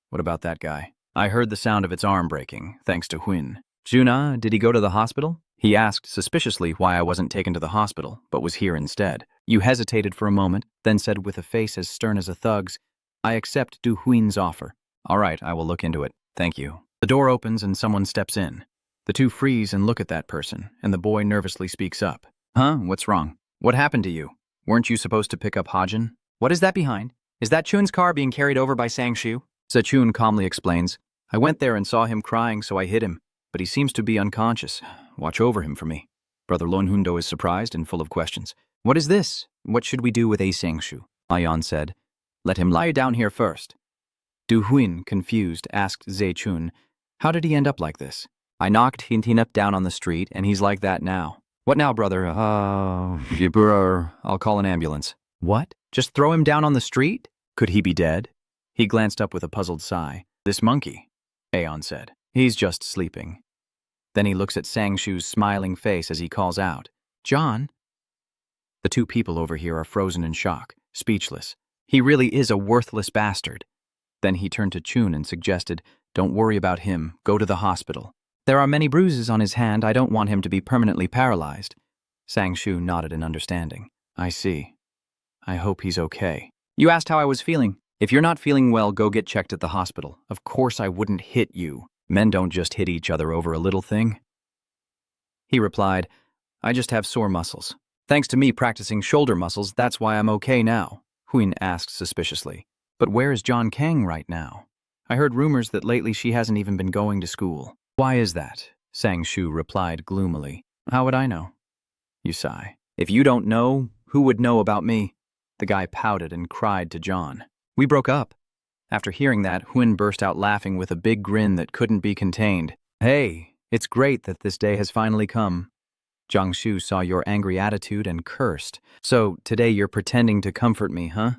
"What about that guy?" "I heard the sound of its arm breaking, thanks to Huin." "Juna, did he go to the hospital?" He asked suspiciously why I wasn't taken to the hospital, but was here instead. You hesitated for a moment, then said with a face as stern as a thug's, "I accept Du Huin's offer." "All right, I will look into it. Thank you." The door opens and someone steps in. The two freeze and look at that person, and the boy nervously speaks up. "Huh? What's wrong? What happened to you? Weren't you supposed to pick up Hajin?" What is that behind? Is that Chun's car being carried over by Sang-shu? Chun calmly explains. I went there and saw him crying, so I hit him, but he seems to be unconscious. Watch over him for me. Brother Lonhundo is surprised and full of questions. What is this? What should we do with a Sang-shu? Ayan said. Let him lie down here first. Du Huin, confused, asked Chun, how did he end up like this? I knocked Hintinep down on the street, and he's like that now. What now, brother? I'll call an ambulance. What? Just throw him down on the street? Could he be dead? He glanced up with a puzzled sigh. This monkey, Aeon said. He's just sleeping. Then he looks at Sang-shu's smiling face as he calls out, John? The two people over here are frozen in shock, speechless. He really is a worthless bastard. Then he turned to Chun and suggested, don't worry about him, go to the hospital. There are many bruises on his hand, I don't want him to be permanently paralyzed. Sang-shu nodded in understanding. I see. I hope he's okay. You asked how I was feeling. If you're not feeling well, go get checked at the hospital. Of course I wouldn't hit you. Men don't just hit each other over a little thing. He replied, I just have sore muscles. Thanks to me practicing shoulder muscles, that's why I'm okay now. Huin asked suspiciously. But where is John Kang right now? I heard rumors that lately she hasn't even been going to school. Why is that? Sang-shu replied gloomily. How would I know? You sigh. If you don't know, who would know about me? The guy pouted and cried to John. We broke up. After hearing that, Huin burst out laughing with a big grin that couldn't be contained. Hey, it's great that this day has finally come. Jiangshu saw your angry attitude and cursed. So, today you're pretending to comfort me, huh?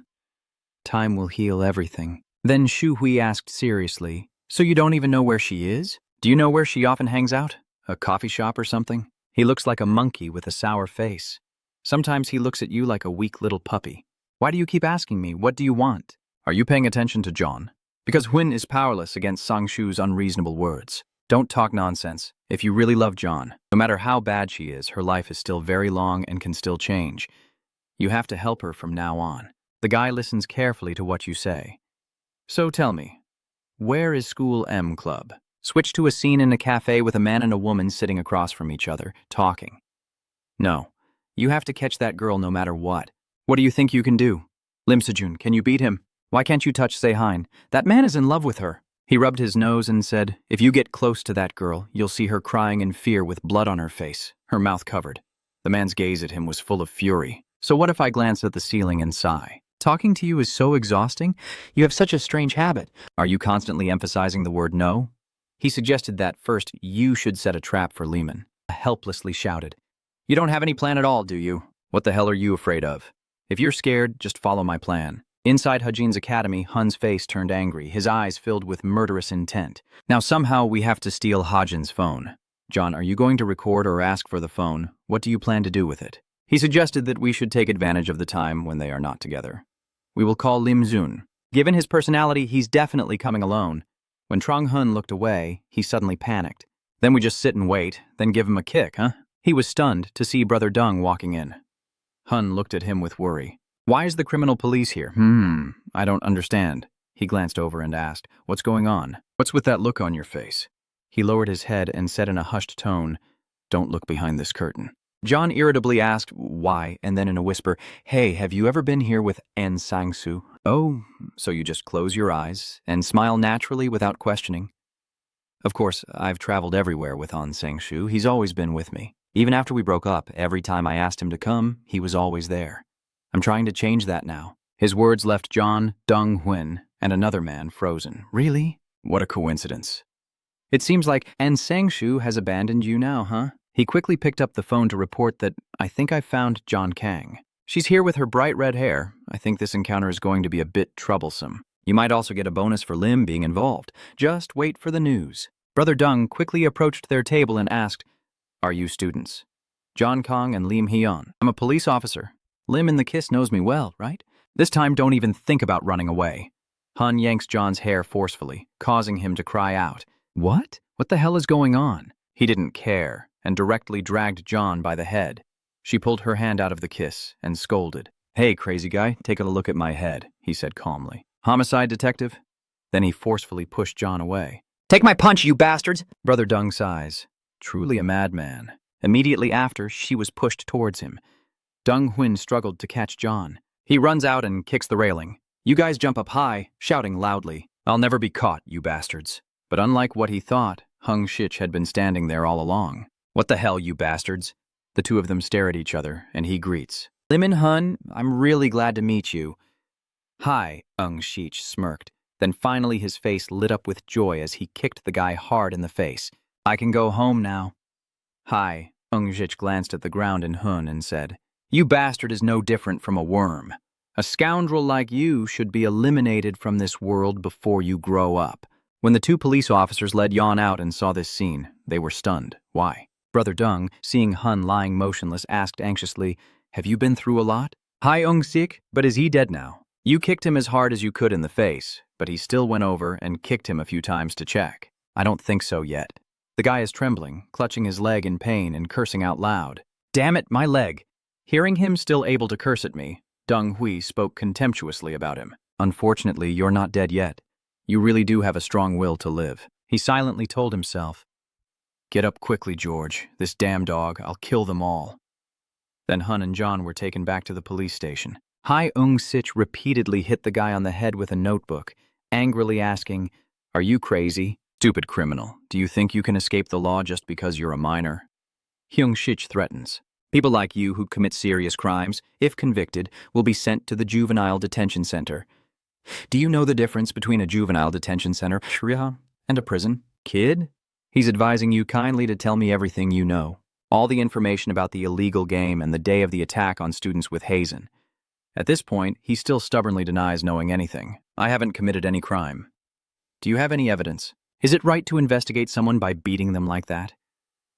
Time will heal everything. Then Shu Hui asked seriously, so you don't even know where she is? Do you know where she often hangs out? A coffee shop or something? He looks like a monkey with a sour face. Sometimes he looks at you like a weak little puppy. Why do you keep asking me, what do you want? Are you paying attention to John? Because Huin is powerless against Sang-shu's unreasonable words. Don't talk nonsense. If you really love John, no matter how bad she is, her life is still very long and can still change. You have to help her from now on. The guy listens carefully to what you say. So tell me, where is School M Club? Switch to a scene in a cafe with a man and a woman sitting across from each other, talking. No, you have to catch that girl no matter what. What do you think you can do? Lim Sejun, can you beat him? Why can't you touch Sehan? That man is in love with her. He rubbed his nose and said, if you get close to that girl, you'll see her crying in fear with blood on her face, her mouth covered. The man's gaze at him was full of fury. So what if I glance at the ceiling and sigh? Talking to you is so exhausting. You have such a strange habit. Are you constantly emphasizing the word no? He suggested that first you should set a trap for Lehman. Helplessly shouted. You don't have any plan at all, do you? What the hell are you afraid of? If you're scared, just follow my plan. Inside Hajin's academy, Hun's face turned angry, his eyes filled with murderous intent. Now somehow we have to steal Hajin's phone. John, are you going to record or ask for the phone? What do you plan to do with it? He suggested that we should take advantage of the time when they are not together. We will call Lim Zun. Given his personality, he's definitely coming alone. When Trong Hun looked away, he suddenly panicked. Then we just sit and wait, then give him a kick, huh? He was stunned to see Brother Dung walking in. Hun looked at him with worry. Why is the criminal police here? I don't understand. He glanced over and asked, what's going on? What's with that look on your face? He lowered his head and said in a hushed tone, don't look behind this curtain. John irritably asked, why, and then in a whisper, hey, have you ever been here with An Sang-soo? Oh, so you just close your eyes and smile naturally without questioning. Of course, I've traveled everywhere with An Sang-soo. He's always been with me. Even after we broke up, every time I asked him to come, he was always there. I'm trying to change that now. His words left John, Dung Huin, and another man frozen. Really? What a coincidence. It seems like An Sang-soo has abandoned you now, huh? He quickly picked up the phone to report that, I think I found John Kang. She's here with her bright red hair. I think this encounter is going to be a bit troublesome. You might also get a bonus for Lim being involved. Just wait for the news. Brother Dung quickly approached their table and asked, are you students? John Kong and Lim Hyun. I'm a police officer. Lim in the kiss knows me well, right? This time don't even think about running away. Hun yanks John's hair forcefully, causing him to cry out. What? What the hell is going on? He didn't care, and directly dragged John by the head. She pulled her hand out of the kiss and scolded. Hey, crazy guy, take a look at my head, he said calmly. Homicide detective? Then he forcefully pushed John away. Take my punch, you bastards! Brother Dung sighs. Truly a madman. Immediately after, she was pushed towards him. Dung Huin struggled to catch John. He runs out and kicks the railing. You guys jump up high, shouting loudly, "I'll never be caught, you bastards." But unlike what he thought, Hung Shich had been standing there all along. "What the hell, you bastards?" The two of them stare at each other, and he greets. "Lim Hun, I'm really glad to meet you." "Hi," Hung Shich smirked. Then finally his face lit up with joy as he kicked the guy hard in the face. "I can go home now." "Hi," Hung Shich glanced at the ground in Hun and said, "You bastard is no different from a worm. A scoundrel like you should be eliminated from this world before you grow up." When the two police officers led Yon out and saw this scene, they were stunned. Why? Brother Dung, seeing Hun lying motionless, asked anxiously, "Have you been through a lot?" "Hi, Ung Sik, but is he dead now?" "You kicked him as hard as you could in the face, but he still went over and kicked him a few times to check." "I don't think so yet." The guy is trembling, clutching his leg in pain and cursing out loud. "Damn it, my leg!" Hearing him still able to curse at me, Deng Hui spoke contemptuously about him. "Unfortunately, you're not dead yet. You really do have a strong will to live." He silently told himself, "Get up quickly, George. This damn dog, I'll kill them all." Then Hun and John were taken back to the police station. Hai Ung Sich repeatedly hit the guy on the head with a notebook, angrily asking, "Are you crazy? Stupid criminal. Do you think you can escape the law just because you're a minor?" Hyung Shich threatens. "People like you who commit serious crimes, if convicted, will be sent to the juvenile detention center. Do you know the difference between a juvenile detention center and a prison? Kid?" He's advising you kindly to tell me everything you know. All the information about the illegal game and the day of the attack on students with Hazen. At this point, he still stubbornly denies knowing anything. "I haven't committed any crime." "Do you have any evidence? Is it right to investigate someone by beating them like that?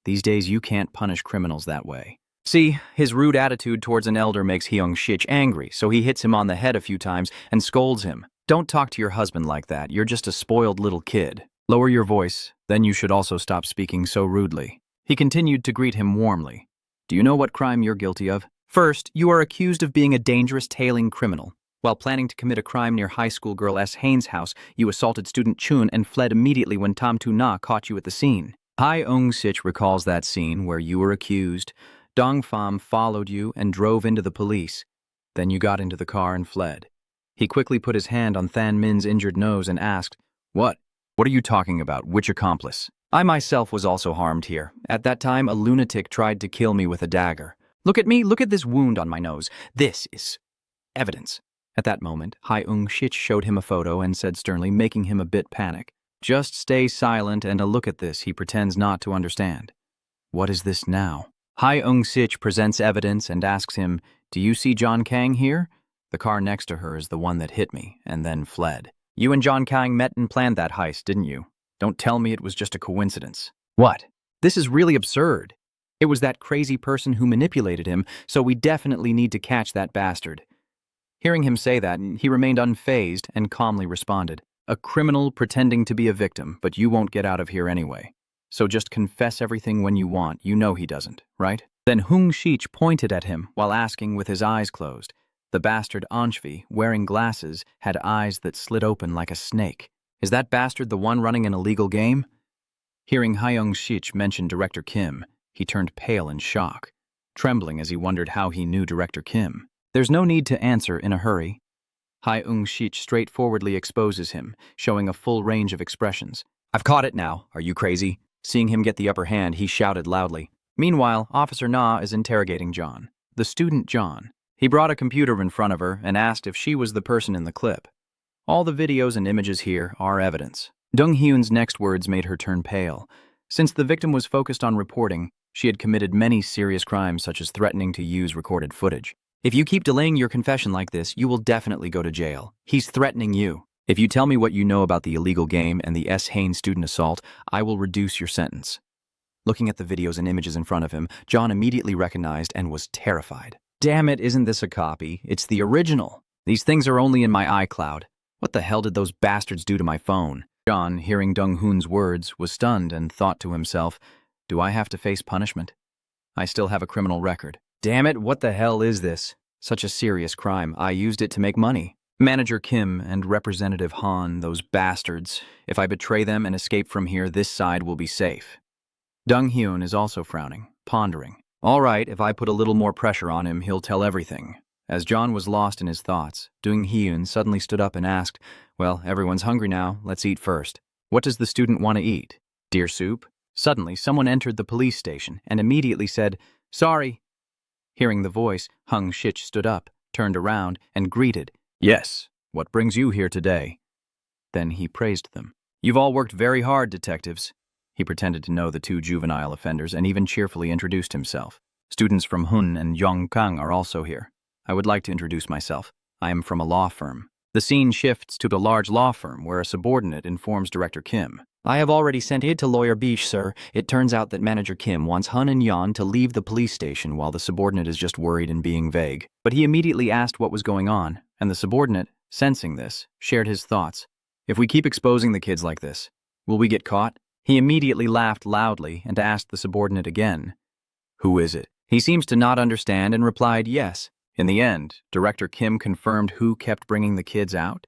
These days, you can't punish criminals that way." See, his rude attitude towards an elder makes Hyung Shich angry, so he hits him on the head a few times and scolds him. "Don't talk to your husband like that. You're just a spoiled little kid. Lower your voice, then you should also stop speaking so rudely." He continued to greet him warmly. "Do you know what crime you're guilty of? First, you are accused of being a dangerous tailing criminal. While planning to commit a crime near high school girl S. Haynes' house, you assaulted student Chun and fled immediately when Tam Tu Na caught you at the scene." Hai Ung Sich recalls that scene where you were accused. Dong Pham followed you and drove into the police. Then you got into the car and fled. He quickly put his hand on Than Min's injured nose and asked, "What? What are you talking about? Which accomplice?" "I myself was also harmed here. At that time, a lunatic tried to kill me with a dagger. Look at me, look at this wound on my nose. This is evidence." At that moment, Hai Ung Shich showed him a photo and said sternly, making him a bit panic, "Just stay silent and a look at this." He pretends not to understand. "What is this now?" Hai Ung Sich presents evidence and asks him, "Do you see John Kang here? The car next to her is the one that hit me and then fled. You and John Kang met and planned that heist, didn't you? Don't tell me it was just a coincidence." "What? This is really absurd. It was that crazy person who manipulated him, so we definitely need to catch that bastard." Hearing him say that, he remained unfazed and calmly responded, "A criminal pretending to be a victim, but you won't get out of here anyway. So just confess everything when you want. You know he doesn't, right?" Then Hung Shich pointed at him while asking with his eyes closed. The bastard Anshvi, wearing glasses, had eyes that slid open like a snake. "Is that bastard the one running an illegal game?" Hearing Hyung Shich mention Director Kim, he turned pale in shock, trembling as he wondered how he knew Director Kim. There's no need to answer in a hurry. Hyung Shich straightforwardly exposes him, showing a full range of expressions. "I've caught it now. Are you crazy?" Seeing him get the upper hand, he shouted loudly. Meanwhile, Officer Na is interrogating John, the student John. He brought a computer in front of her and asked if she was the person in the clip. All the videos and images here are evidence. Dong Hyun's next words made her turn pale. Since the victim was focused on reporting, she had committed many serious crimes such as threatening to use recorded footage. "If you keep delaying your confession like this, you will definitely go to jail. He's threatening you. If you tell me what you know about the illegal game and the S. Haynes student assault, I will reduce your sentence." Looking at the videos and images in front of him, John immediately recognized and was terrified. "Damn it, isn't this a copy? It's the original. These things are only in my iCloud. What the hell did those bastards do to my phone?" John, hearing Dong Hoon's words, was stunned and thought to himself, "Do I have to face punishment? I still have a criminal record. Damn it, what the hell is this? Such a serious crime. I used it to make money. Manager Kim and Representative Han, those bastards. If I betray them and escape from here, this side will be safe." Dong Hyun is also frowning, pondering. "All right, if I put a little more pressure on him, he'll tell everything. As John was lost in his thoughts, Dung Hyun suddenly stood up and asked, "Well, everyone's hungry now. Let's eat first." "What does the student want to eat? Deer soup?" Suddenly, someone entered the police station and immediately said, "Sorry." Hearing the voice, Hung Shich stood up, turned around, and greeted, "Yes, what brings you here today?" Then he praised them. "You've all worked very hard, detectives." He pretended to know the two juvenile offenders and even cheerfully introduced himself. "Students from Hun and Yongkang are also here. I would like to introduce myself. I am from a law firm." The scene shifts to a large law firm where a subordinate informs Director Kim. "I have already sent it to Lawyer Bish, sir. It turns out that Manager Kim wants Hun and Yan to leave the police station while the subordinate is just worried and being vague." But he immediately asked what was going on, and the subordinate, sensing this, shared his thoughts. "If we keep exposing the kids like this, will we get caught?" He immediately laughed loudly and asked the subordinate again, "Who is it?" He seems to not understand and replied yes. In the end, Director Kim confirmed who kept bringing the kids out.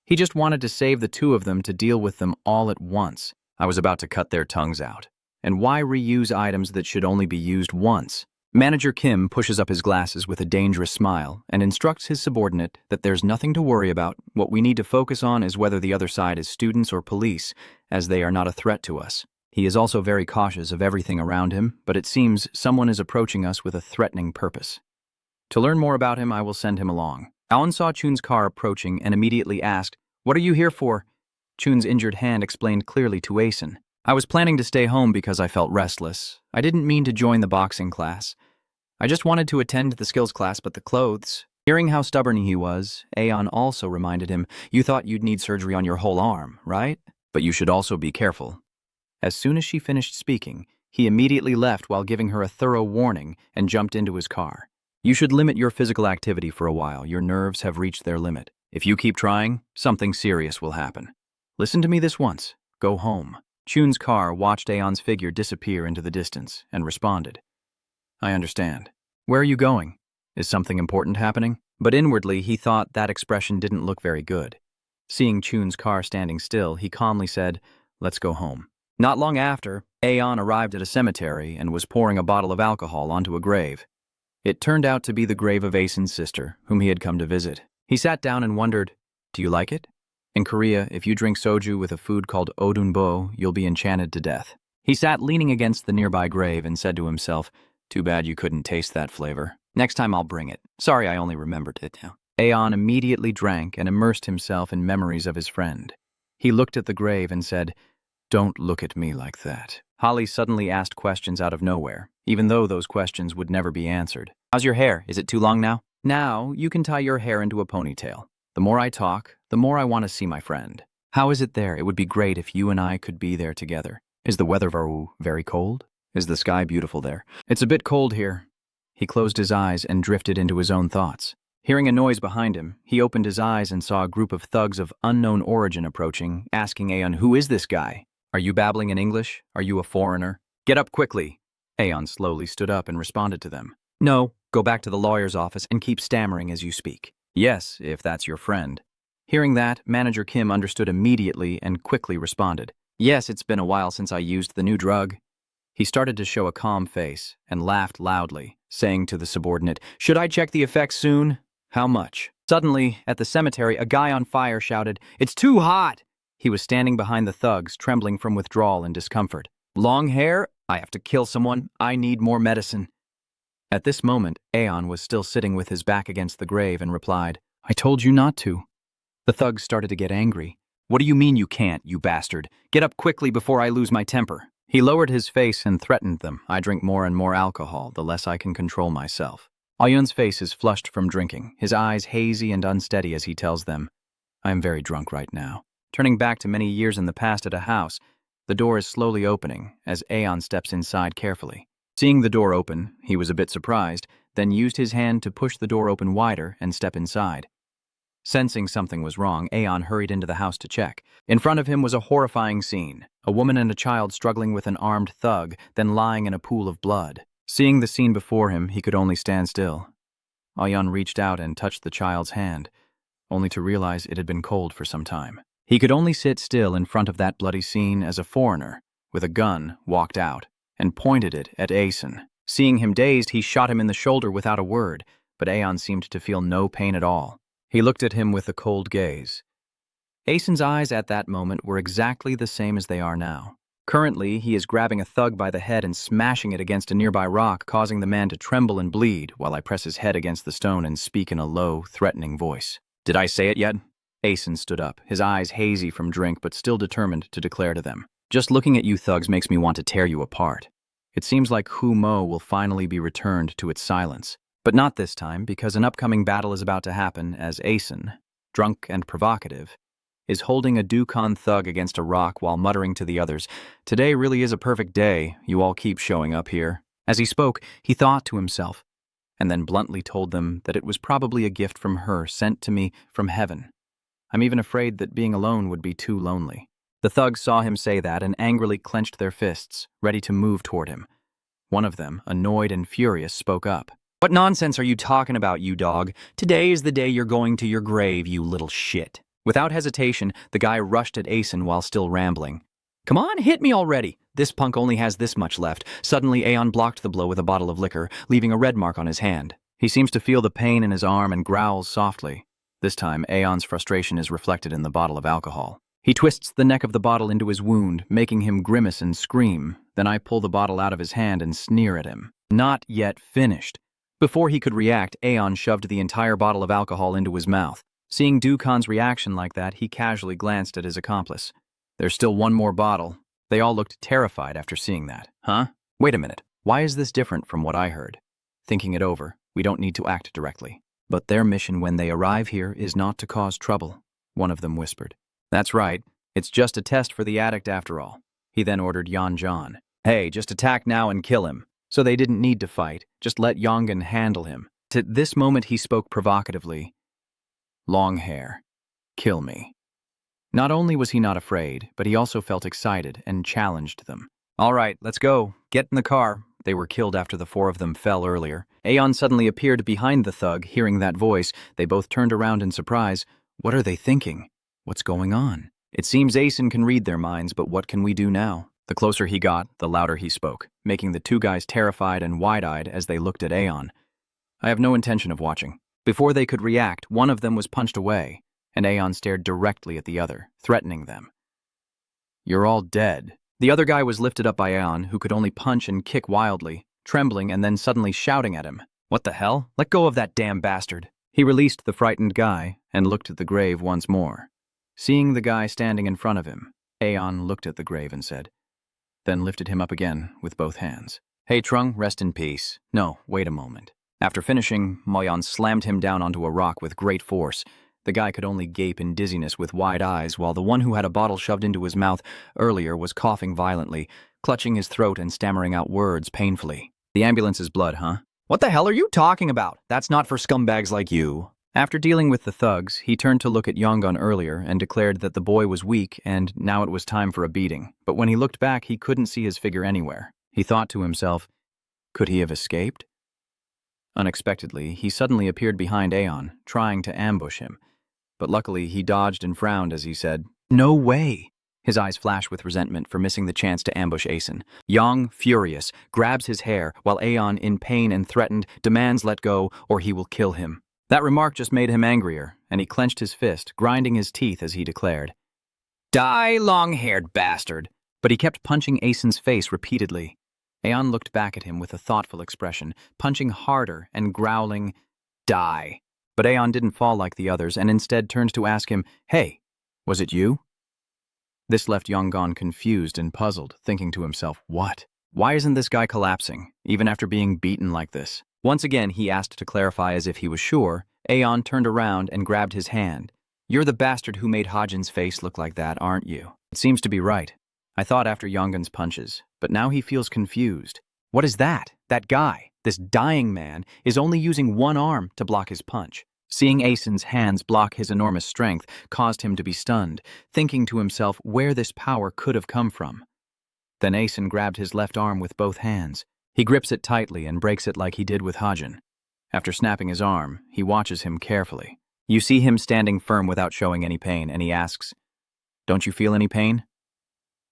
He just wanted to save the two of them to deal with them all at once. I was about to cut their tongues out. And why reuse items that should only be used once? Manager Kim pushes up his glasses with a dangerous smile and instructs his subordinate that there's nothing to worry about. What we need to focus on is whether the other side is students or police, as they are not a threat to us. He is also very cautious of everything around him, but it seems someone is approaching us with a threatening purpose. To learn more about him, I will send him along. Aon saw Chun's car approaching and immediately asked, "What are you here for?" Chun's injured hand explained clearly to Asen. "I was planning to stay home because I felt restless. I didn't mean to join the boxing class. I just wanted to attend the skills class, but the clothes..." Hearing how stubborn he was, Aon also reminded him, "You thought you'd need surgery on your whole arm, right? But you should also be careful." As soon as she finished speaking, he immediately left while giving her a thorough warning and jumped into his car. "You should limit your physical activity for a while. Your nerves have reached their limit. If you keep trying, something serious will happen. Listen to me this once. Go home." Chun's car watched Aon's figure disappear into the distance and responded, "I understand. Where are you going? Is something important happening?" But inwardly, he thought that expression didn't look very good. Seeing Chun's car standing still, he calmly said, "Let's go home." Not long after, Aon arrived at a cemetery and was pouring a bottle of alcohol onto a grave. It turned out to be the grave of Asen's sister, whom he had come to visit. He sat down and wondered, "Do you like it? In Korea, if you drink soju with a food called odunbo, you'll be enchanted to death." He sat leaning against the nearby grave and said to himself, "Too bad you couldn't taste that flavor. Next time I'll bring it. Sorry I only remembered it now." Aon immediately drank and immersed himself in memories of his friend. He looked at the grave and said, "Don't look at me like that." Holly suddenly asked questions out of nowhere, even though those questions would never be answered. "How's your hair? Is it too long now?" "Now you can tie your hair into a ponytail. The more I talk, the more I want to see my friend." "How is it there? It would be great if you and I could be there together." "Is the weather very cold? Is the sky beautiful there?" "It's a bit cold here." He closed his eyes and drifted into his own thoughts. Hearing a noise behind him, he opened his eyes and saw a group of thugs of unknown origin approaching, asking Aon, "Who is this guy? Are you babbling in English? Are you a foreigner? Get up quickly." Aon slowly stood up and responded to them. "No, go back to the lawyer's office and keep stammering as you speak." "Yes, if that's your friend." Hearing that, Manager Kim understood immediately and quickly responded, "Yes, it's been a while since I used the new drug." He started to show a calm face and laughed loudly, saying to the subordinate, "Should I check the effects soon? How much?" Suddenly, at the cemetery, a guy on fire shouted, "It's too hot!" He was standing behind the thugs, trembling from withdrawal and discomfort. "Long hair? I have to kill someone. I need more medicine." At this moment, Aon was still sitting with his back against the grave and replied, "I told you not to." The thugs started to get angry. "What do you mean you can't, you bastard? Get up quickly before I lose my temper." He lowered his face and threatened them. "I drink more and more alcohol, the less I can control myself." Ayun's face is flushed from drinking, his eyes hazy and unsteady as he tells them, "I am very drunk right now." Turning back to many years in the past at a house, the door is slowly opening as Aon steps inside carefully. Seeing the door open, he was a bit surprised, then used his hand to push the door open wider and step inside. Sensing something was wrong, Aon hurried into the house to check. In front of him was a horrifying scene, a woman and a child struggling with an armed thug, then lying in a pool of blood. Seeing the scene before him, he could only stand still. Ayun reached out and touched the child's hand, only to realize it had been cold for some time. He could only sit still in front of that bloody scene as a foreigner, with a gun, walked out, and pointed it at Asen. Seeing him dazed, he shot him in the shoulder without a word, but Aeon seemed to feel no pain at all. He looked at him with a cold gaze. Aeson's eyes at that moment were exactly the same as they are now. Currently, he is grabbing a thug by the head and smashing it against a nearby rock, causing the man to tremble and bleed, while I press his head against the stone and speak in a low, threatening voice. Did I say it yet? Aeson stood up, his eyes hazy from drink but still determined to declare to them. Just looking at you thugs makes me want to tear you apart. It seems like Hu Mo will finally be returned to its silence. But not this time, because an upcoming battle is about to happen as Aeson, drunk and provocative, is holding a Dukon thug against a rock while muttering to the others, "Today really is a perfect day, you all keep showing up here." As he spoke, he thought to himself, and then bluntly told them that it was probably a gift from her sent to me from heaven. I'm even afraid that being alone would be too lonely. The thugs saw him say that and angrily clenched their fists, ready to move toward him. One of them, annoyed and furious, spoke up. What nonsense are you talking about, you dog? Today is the day you're going to your grave, you little shit. Without hesitation, the guy rushed at Aeson while still rambling. Come on, hit me already. This punk only has this much left. Suddenly, Aeon blocked the blow with a bottle of liquor, leaving a red mark on his hand. He seems to feel the pain in his arm and growls softly. This time, Aeon's frustration is reflected in the bottle of alcohol. He twists the neck of the bottle into his wound, making him grimace and scream. Then I pull the bottle out of his hand and sneer at him. Not yet finished. Before he could react, Aeon shoved the entire bottle of alcohol into his mouth. Seeing Dukon's reaction like that, he casually glanced at his accomplice. There's still one more bottle. They all looked terrified after seeing that. Huh? Wait a minute. Why is this different from what I heard? Thinking it over, we don't need to act directly. But their mission when they arrive here is not to cause trouble, one of them whispered. That's right. It's just a test for the addict after all. He then ordered Yan. Hey, just attack now and kill him. So they didn't need to fight. Just let Yongan handle him. To this moment he spoke provocatively. Long hair. Kill me. Not only was he not afraid, but he also felt excited and challenged them. All right, let's go. Get in the car. They were killed after the four of them fell earlier. Aeon suddenly appeared behind the thug, hearing that voice. They both turned around in surprise. What are they thinking? What's going on? It seems Aeson can read their minds, but what can we do now? The closer he got, the louder he spoke, making the two guys terrified and wide-eyed as they looked at Aeon. I have no intention of watching. Before they could react, one of them was punched away, and Aeon stared directly at the other, threatening them. You're all dead. The other guy was lifted up by Aeon, who could only punch and kick wildly, trembling and then suddenly shouting at him. What the hell? Let go of that damn bastard. He released the frightened guy and looked at the grave once more. Seeing the guy standing in front of him, Aeon looked at the grave and said, then lifted him up again with both hands. Hey Trung, rest in peace. No, wait a moment. After finishing, Moyan slammed him down onto a rock with great force. The guy could only gape in dizziness with wide eyes, while the one who had a bottle shoved into his mouth earlier was coughing violently, clutching his throat and stammering out words painfully. The ambulance's blood, huh? What the hell are you talking about? That's not for scumbags like you. After dealing with the thugs, he turned to look at Yongan earlier and declared that the boy was weak and now it was time for a beating. But when he looked back, he couldn't see his figure anywhere. He thought to himself, could he have escaped? Unexpectedly, he suddenly appeared behind Aeon, trying to ambush him. But luckily, he dodged and frowned as he said, no way! His eyes flashed with resentment for missing the chance to ambush Aeson. Yang, furious, grabs his hair, while Aeon, in pain and threatened, demands let go or he will kill him. That remark just made him angrier, and he clenched his fist, grinding his teeth as he declared, die, long-haired bastard! But he kept punching Aeson's face repeatedly. Aeon looked back at him with a thoughtful expression, punching harder and growling, die. But Aeon didn't fall like the others and instead turned to ask him, hey, was it you? This left Yongan confused and puzzled, thinking to himself, what? Why isn't this guy collapsing, even after being beaten like this? Once again, he asked to clarify as if he was sure. Aeon turned around and grabbed his hand. You're the bastard who made Hajin's face look like that, aren't you? It seems to be right. I thought after Yongan's punches, but now he feels confused. What is that? That guy, this dying man, is only using one arm to block his punch. Seeing Aeson's hands block his enormous strength caused him to be stunned, thinking to himself where this power could have come from. Then Aeson grabbed his left arm with both hands. He grips it tightly and breaks it like he did with Hajin. After snapping his arm, he watches him carefully. You see him standing firm without showing any pain, and he asks, don't you feel any pain?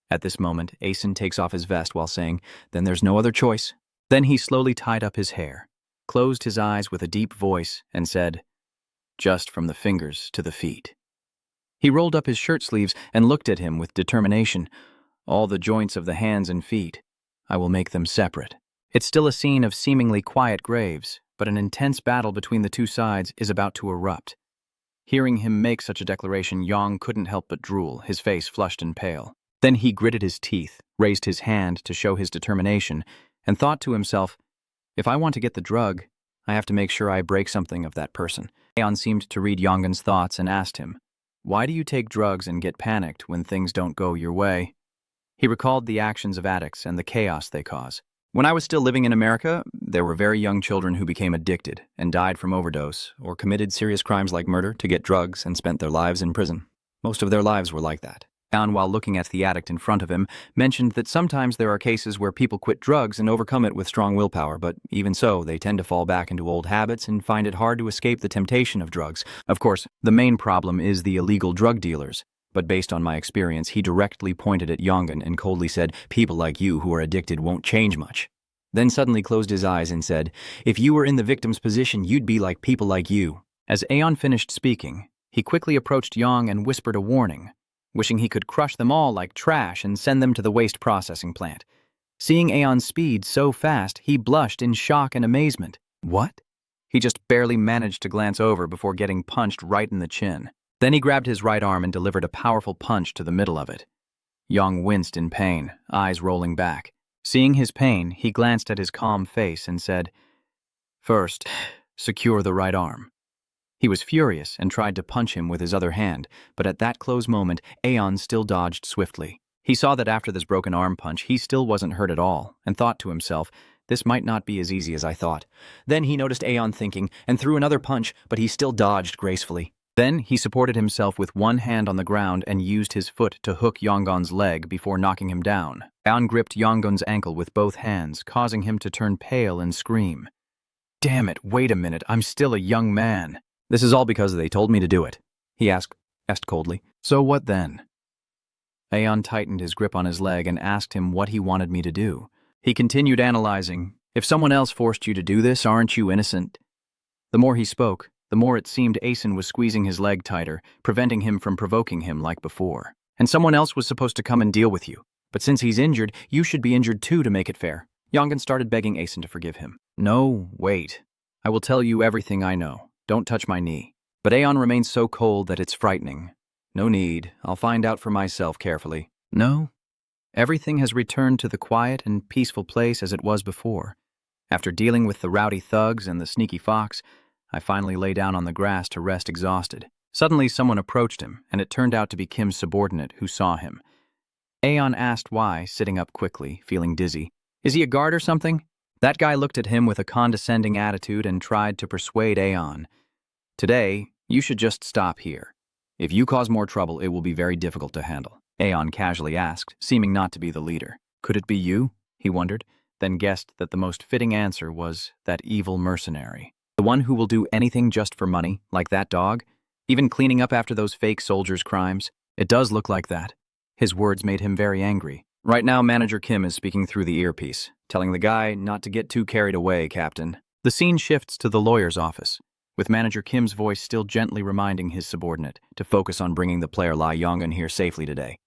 At this moment, Aeson takes off his vest while saying, then there's no other choice. Then he slowly tied up his hair. closed his eyes with a deep voice and said, "Just from the fingers to the feet." He rolled up his shirt sleeves and looked at him with determination. "All the joints of the hands and feet, I will make them separate." It's still a scene of seemingly quiet graves, but an intense battle between the two sides is about to erupt. Hearing him make such a declaration, Yang couldn't help but drool, his face flushed and pale. Then he gritted his teeth, raised his hand to show his determination, and thought to himself, "If I want to get the drug, I have to make sure I break something of that person." Aeon seemed to read Yongun's thoughts and asked him, "Why do you take drugs and get panicked when things don't go your way?" He recalled the actions of addicts and the chaos they cause. "When I was still living in America, there were very young children who became addicted and died from overdose or committed serious crimes like murder to get drugs and spent their lives in prison. Most of their lives were like that." Aeon, while looking at the addict in front of him, mentioned that sometimes there are cases where people quit drugs and overcome it with strong willpower, but even so, they tend to fall back into old habits and find it hard to escape the temptation of drugs. Of course, the main problem is the illegal drug dealers. But based on my experience, he directly pointed at Yongun and coldly said, "People like you who are addicted won't change much." Then suddenly closed his eyes and said, "If you were in the victim's position, you'd be like people like you." As Aeon finished speaking, he quickly approached Yang and whispered a warning, wishing he could crush them all like trash and send them to the waste processing plant. Seeing Aeon's speed so fast, he blushed in shock and amazement. What? He just barely managed to glance over before getting punched right in the chin. Then he grabbed his right arm and delivered a powerful punch to the middle of it. Yang winced in pain, eyes rolling back. Seeing his pain, he glanced at his calm face and said, "First, secure the right arm." He was furious and tried to punch him with his other hand, but at that close moment, Aeon still dodged swiftly. He saw that after this broken arm punch, he still wasn't hurt at all, and thought to himself, "This might not be as easy as I thought." Then he noticed Aeon thinking and threw another punch, but he still dodged gracefully. Then he supported himself with one hand on the ground and used his foot to hook Yongun's leg before knocking him down. Aeon gripped Yongun's ankle with both hands, causing him to turn pale and scream. "Damn it, wait a minute, I'm still a young man." "This is all because they told me to do it," he asked coldly. "So what then?" Aeon tightened his grip on his leg and asked him what he wanted me to do. He continued analyzing. "If someone else forced you to do this, aren't you innocent?" The more he spoke, the more it seemed Aeson was squeezing his leg tighter, preventing him from provoking him like before. "And someone else was supposed to come and deal with you. But since he's injured, you should be injured too to make it fair." Yongun started begging Aeson to forgive him. "No, wait. I will tell you everything I know. Don't touch my knee." But Aeon remains so cold that it's frightening. "No need. I'll find out for myself carefully." "No. Everything has returned to the quiet and peaceful place as it was before. After dealing with the rowdy thugs and the sneaky fox, I finally lay down on the grass to rest exhausted. Suddenly someone approached him, and it turned out to be Kim's subordinate who saw him. Aeon asked why, sitting up quickly, feeling dizzy. "Is he a guard or something?" That guy looked at him with a condescending attitude and tried to persuade Aeon. "Today, you should just stop here. If you cause more trouble, it will be very difficult to handle." Aeon casually asked, seeming not to be the leader. "Could it be you?" he wondered, then guessed that the most fitting answer was that evil mercenary. The one who will do anything just for money, like that dog? Even cleaning up after those fake soldiers' crimes? It does look like that. His words made him very angry. Right now, Manager Kim is speaking through the earpiece, telling the guy not to get too carried away, Captain. The scene shifts to the lawyer's office, with Manager Kim's voice still gently reminding his subordinate to focus on bringing the player Lai Yongun here safely today.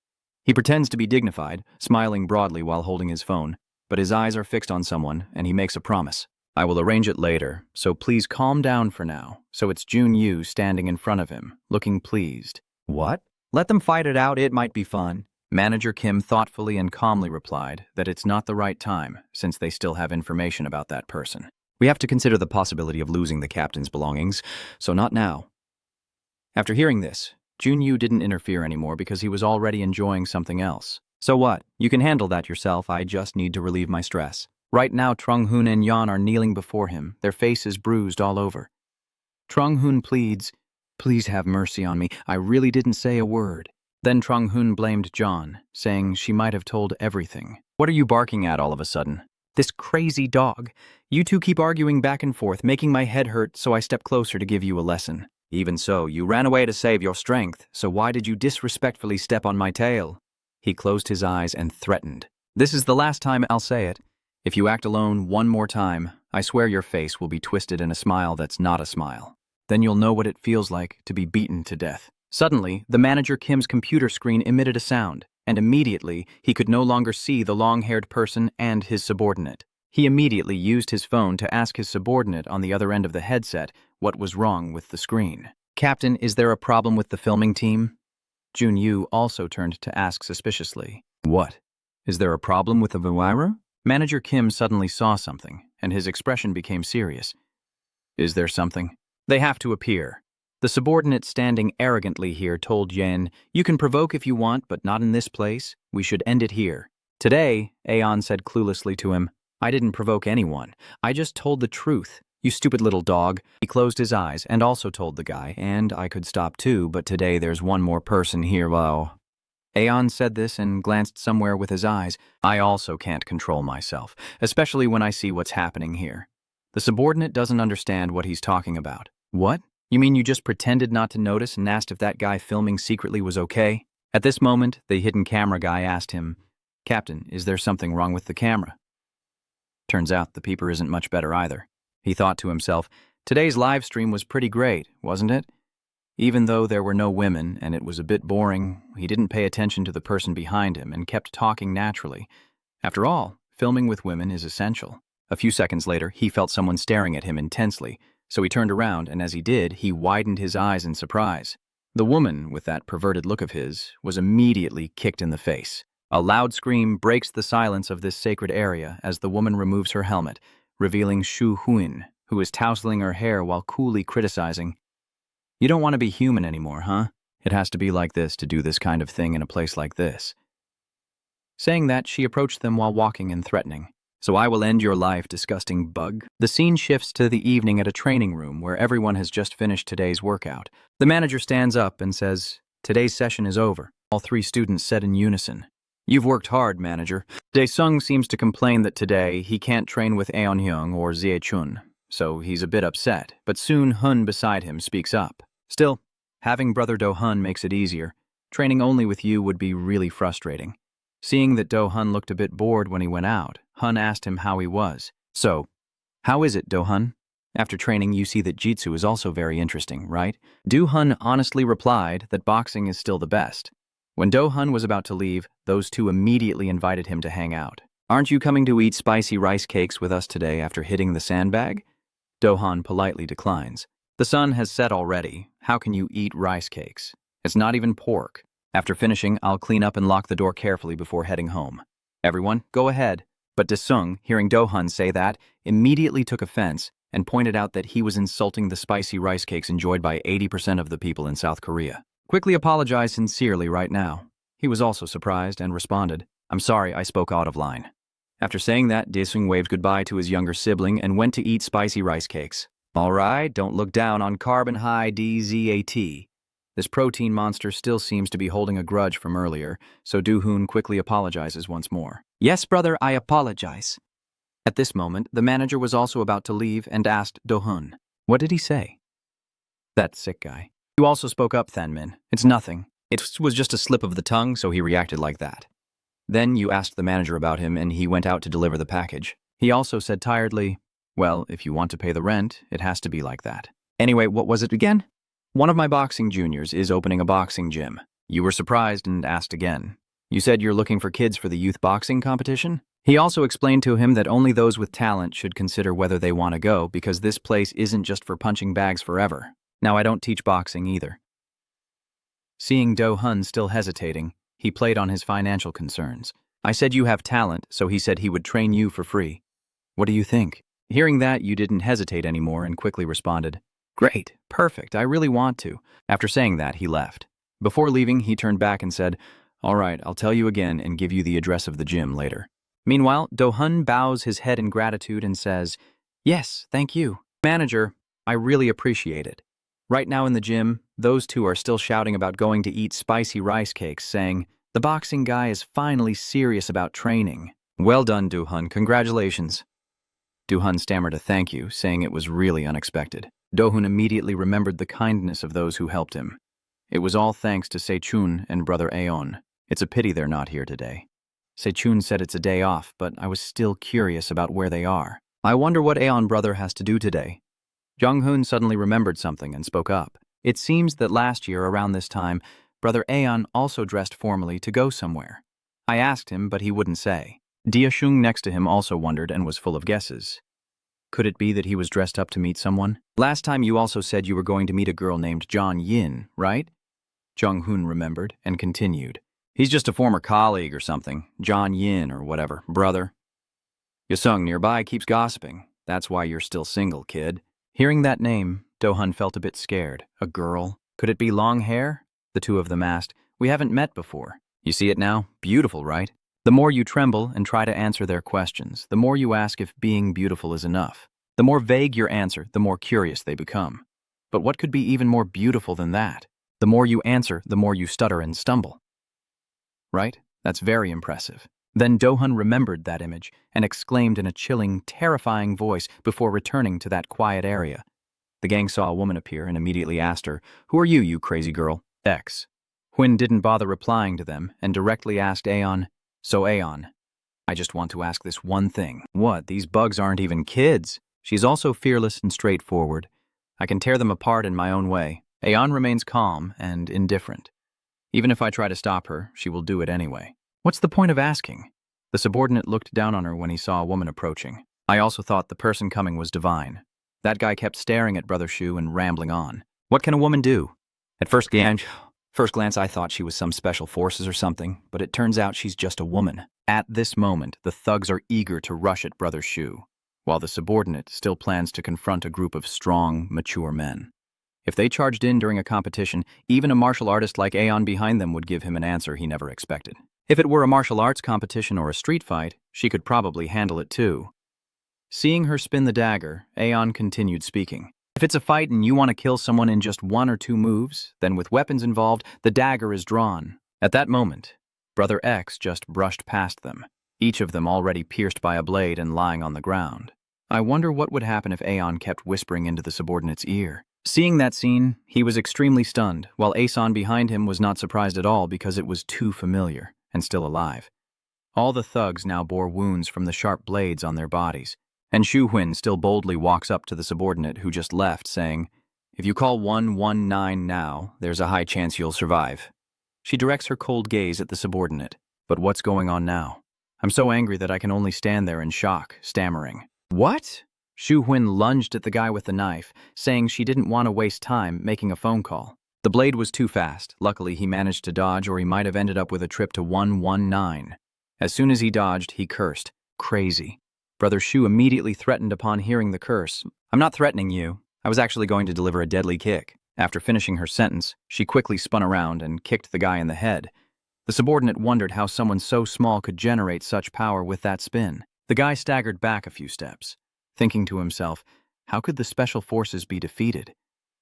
He pretends to be dignified, smiling broadly while holding his phone, but his eyes are fixed on someone, and he makes a promise. "I will arrange it later, so please calm down for now." So it's Jun Yu standing in front of him, looking pleased. "What? Let them fight it out, it might be fun." Manager Kim thoughtfully and calmly replied that it's not the right time, since they still have information about that person. "We have to consider the possibility of losing the captain's belongings, so not now." After hearing this, Jun Yu didn't interfere anymore because he was already enjoying something else. "So what? You can handle that yourself, I just need to relieve my stress." Right now, Trung-hoon and Yan are kneeling before him, their faces bruised all over. Trung-hoon pleads, "Please have mercy on me, I really didn't say a word." Then Trung-hoon blamed John, saying she might have told everything. "What are you barking at all of a sudden?" "This crazy dog. You two keep arguing back and forth, making my head hurt, so I step closer to give you a lesson." "Even so, you ran away to save your strength, so why did you disrespectfully step on my tail?" He closed his eyes and threatened. "This is the last time I'll say it. If you act alone one more time, I swear your face will be twisted in a smile that's not a smile. Then you'll know what it feels like to be beaten to death. Suddenly, the manager Kim's computer screen emitted a sound, and immediately he could no longer see the long-haired person and his subordinate. He immediately used his phone to ask his subordinate on the other end of the headset what was wrong with the screen. Captain, is there a problem with the filming team? Jun-Yu also turned to ask suspiciously. What? Is there a problem with the Vawira? Manager Kim suddenly saw something, and his expression became serious. Is there something? They have to appear. The subordinate standing arrogantly here told Yen, you can provoke if you want, but not in this place. We should end it here. Today, Aeon said cluelessly to him, I didn't provoke anyone. I just told the truth. You stupid little dog. He closed his eyes and also told the guy, and I could stop too, but today there's one more person here, wow. Aeon said this and glanced somewhere with his eyes. I also can't control myself, especially when I see what's happening here. The subordinate doesn't understand what he's talking about. What? You mean you just pretended not to notice and asked if that guy filming secretly was okay? At this moment, the hidden camera guy asked him, Captain, is there something wrong with the camera? Turns out the peeper isn't much better either. He thought to himself, today's live stream was pretty great, wasn't it? Even though there were no women and it was a bit boring, he didn't pay attention to the person behind him and kept talking naturally. After all, filming with women is essential. A few seconds later, he felt someone staring at him intensely, so he turned around, and as he did, he widened his eyes in surprise. The woman, with that perverted look of his, was immediately kicked in the face. A loud scream breaks the silence of this sacred area as the woman removes her helmet, revealing Shu Huin, who is tousling her hair while coolly criticizing. You don't want to be human anymore, huh? It has to be like this to do this kind of thing in a place like this. Saying that, she approached them while walking and threatening. So I will end your life, disgusting bug. The scene shifts to the evening at a training room where everyone has just finished today's workout. The manager stands up and says, today's session is over. All three students said in unison. You've worked hard, manager. Dae-sung seems to complain that today he can't train with Eon-hyung or Zie-chun, so he's a bit upset, but soon Hun beside him speaks up. Still, having brother Do-hun makes it easier. Training only with you would be really frustrating. Seeing that Do-hun looked a bit bored when he went out, Hun asked him how he was. So, how is it, Do-hun? After training, you see that Jitsu is also very interesting, right? Do-hun honestly replied that boxing is still the best. When Do-hun was about to leave, those two immediately invited him to hang out. Aren't you coming to eat spicy rice cakes with us today after hitting the sandbag? Do-hun politely declines. The sun has set already. How can you eat rice cakes? It's not even pork. After finishing, I'll clean up and lock the door carefully before heading home. Everyone, go ahead. But Dae-sung, hearing Do-hun say that, immediately took offense and pointed out that he was insulting the spicy rice cakes enjoyed by 80% of the people in South Korea. Quickly apologized sincerely right now. He was also surprised and responded, I'm sorry I spoke out of line. After saying that, Dae-sung waved goodbye to his younger sibling and went to eat spicy rice cakes. All right, don't look down on carbon high DZAT. This protein monster still seems to be holding a grudge from earlier, so Do-hun quickly apologizes once more. Yes, brother, I apologize. At this moment, the manager was also about to leave and asked Do-hun, what did he say? That sick guy. You also spoke up, Thanmin. It's nothing. It was just a slip of the tongue, so he reacted like that. Then you asked the manager about him and he went out to deliver the package. He also said tiredly, well, if you want to pay the rent, it has to be like that. Anyway, what was it again? One of my boxing juniors is opening a boxing gym. You were surprised and asked again. You said you're looking for kids for the youth boxing competition? He also explained to him that only those with talent should consider whether they want to go because this place isn't just for punching bags forever. Now, I don't teach boxing either. Seeing Do-hun still hesitating, he played on his financial concerns. I said you have talent, so he said he would train you for free. What do you think? Hearing that, you didn't hesitate anymore and quickly responded, Great, perfect, I really want to. After saying that, he left. Before leaving, he turned back and said, All right, I'll tell you again and give you the address of the gym later. Meanwhile, Do-hun bows his head in gratitude and says, Yes, thank you. Manager, I really appreciate it. Right now in the gym, those two are still shouting about going to eat spicy rice cakes, saying, The boxing guy is finally serious about training. Well done, Do-hun, congratulations. Do-hun stammered a thank you, saying it was really unexpected. Do-hun immediately remembered the kindness of those who helped him. It was all thanks to Se-chun and brother Aeon. It's a pity they're not here today. Sechun said it's a day off, but I was still curious about where they are. I wonder what Aeon brother has to do today. Jung-hoon suddenly remembered something and spoke up. It seems that last year, around this time, brother Aeon also dressed formally to go somewhere. I asked him, but he wouldn't say. Dia-shung next to him also wondered and was full of guesses. Could it be that he was dressed up to meet someone? Last time you also said you were going to meet a girl named John Yin, right? Jung-hoon remembered and continued. He's just a former colleague or something. John Yin or whatever. Brother. Yasung nearby keeps gossiping. That's why you're still single, kid. Hearing that name, Do-hun felt a bit scared. A girl? Could it be long hair? The two of them asked. We haven't met before. You see it now? Beautiful, right? The more you tremble and try to answer their questions, the more you ask if being beautiful is enough. The more vague your answer, the more curious they become. But what could be even more beautiful than that? The more you answer, the more you stutter and stumble. Right? That's very impressive. Then Do-hun remembered that image and exclaimed in a chilling, terrifying voice before returning to that quiet area. The gang saw a woman appear and immediately asked her, Who are you, you crazy girl? X. Hwin didn't bother replying to them and directly asked Aeon, So Aeon, I just want to ask this one thing. What, these bugs aren't even kids? She's also fearless and straightforward. I can tear them apart in my own way. Aeon remains calm and indifferent. Even if I try to stop her, she will do it anyway. What's the point of asking? The subordinate looked down on her when he saw a woman approaching. I also thought the person coming was divine. That guy kept staring at Brother Shu and rambling on. What can a woman do? At first glance, I thought she was some special forces or something, but it turns out she's just a woman. At this moment, the thugs are eager to rush at Brother Shu, while the subordinate still plans to confront a group of strong, mature men. If they charged in during a competition, even a martial artist like Aeon behind them would give him an answer he never expected. If it were a martial arts competition or a street fight, she could probably handle it too. Seeing her spin the dagger, Aeon continued speaking. If it's a fight and you want to kill someone in just 1 or 2 moves, then with weapons involved, the dagger is drawn. At that moment, Brother X just brushed past them, each of them already pierced by a blade and lying on the ground. I wonder what would happen if Aeon kept whispering into the subordinate's ear. Seeing that scene, he was extremely stunned, while Aeson behind him was not surprised at all because it was too familiar and still alive. All the thugs now bore wounds from the sharp blades on their bodies, and Shu Huin still boldly walks up to the subordinate who just left, saying, If you call 119 now, there's a high chance you'll survive. She directs her cold gaze at the subordinate. But what's going on now? I'm so angry that I can only stand there in shock, stammering. What? Shu Huin lunged at the guy with the knife, saying she didn't want to waste time making a phone call. The blade was too fast. Luckily, he managed to dodge, or he might have ended up with a trip to 119. As soon as he dodged, he cursed. Crazy. Brother Shu immediately threatened upon hearing the curse. I'm not threatening you. I was actually going to deliver a deadly kick. After finishing her sentence, she quickly spun around and kicked the guy in the head. The subordinate wondered how someone so small could generate such power with that spin. The guy staggered back a few steps, thinking to himself, how could the special forces be defeated?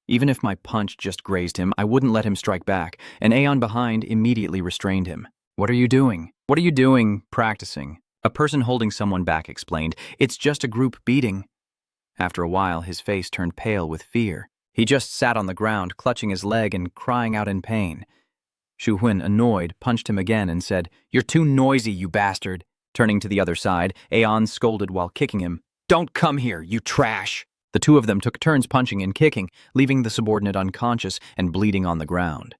Even if my punch just grazed him, I wouldn't let him strike back, and Aeon behind immediately restrained him. What are you doing? What are you doing? Practicing. A person holding someone back explained, It's just a group beating. After a while, his face turned pale with fear. He just sat on the ground, clutching his leg and crying out in pain. Shu Huin, annoyed, punched him again and said, You're too noisy, you bastard. Turning to the other side, Aeon scolded while kicking him. Don't come here, you trash! The two of them took turns punching and kicking, leaving the subordinate unconscious and bleeding on the ground.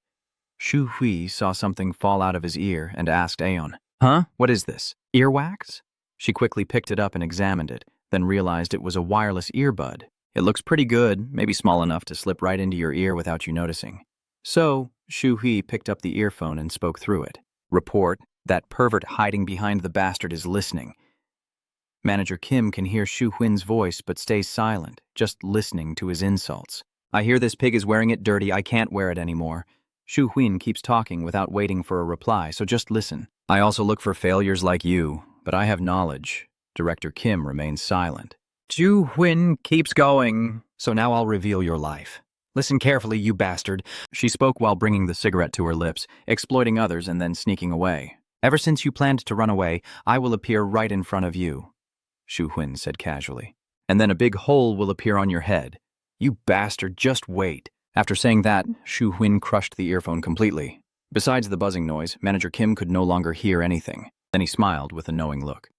Shu Hui saw something fall out of his ear and asked Aeon, Huh? What is this? Earwax? She quickly picked it up and examined it, then realized it was a wireless earbud. It looks pretty good, maybe small enough to slip right into your ear without you noticing. So, Shu Hui picked up the earphone and spoke through it. Report, that pervert hiding behind the bastard is listening. Manager Kim can hear Shu Huin's voice but stays silent, just listening to his insults. I hear this pig is wearing it dirty, I can't wear it anymore. Shu Huin keeps talking without waiting for a reply, so just listen. I also look for failures like you, but I have knowledge. Director Kim remains silent. Shu Huin keeps going. So now I'll reveal your life. Listen carefully, you bastard. She spoke while bringing the cigarette to her lips, exploiting others and then sneaking away. Ever since you planned to run away, I will appear right in front of you, Shu Huin said casually. And then a big hole will appear on your head. You bastard, just wait. After saying that, Shu Huin crushed the earphone completely. Besides the buzzing noise, Manager Kim could no longer hear anything. Then he smiled with a knowing look.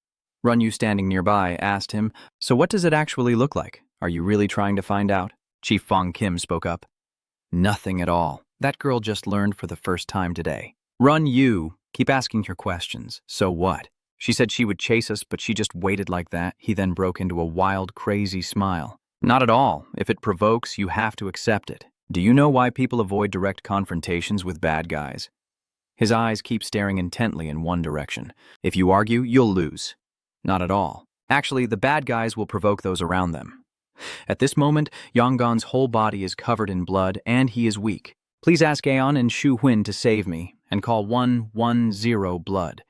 Runyu, standing nearby, asked him, "So what does it actually look like? Are you really trying to find out?" Chief Fong Kim spoke up. "Nothing at all. That girl just learned for the first time today." "Runyu, keep asking your questions. So what? She said she would chase us, but she just waited like that." He then broke into a wild, crazy smile. "Not at all. If it provokes, you have to accept it. Do you know why people avoid direct confrontations with bad guys?" His eyes keep staring intently in one direction. "If you argue, you'll lose." "Not at all. Actually, the bad guys will provoke those around them." At this moment, Yonggan's whole body is covered in blood and he is weak. "Please ask Aeon and Shu Huin to save me and call 110 blood."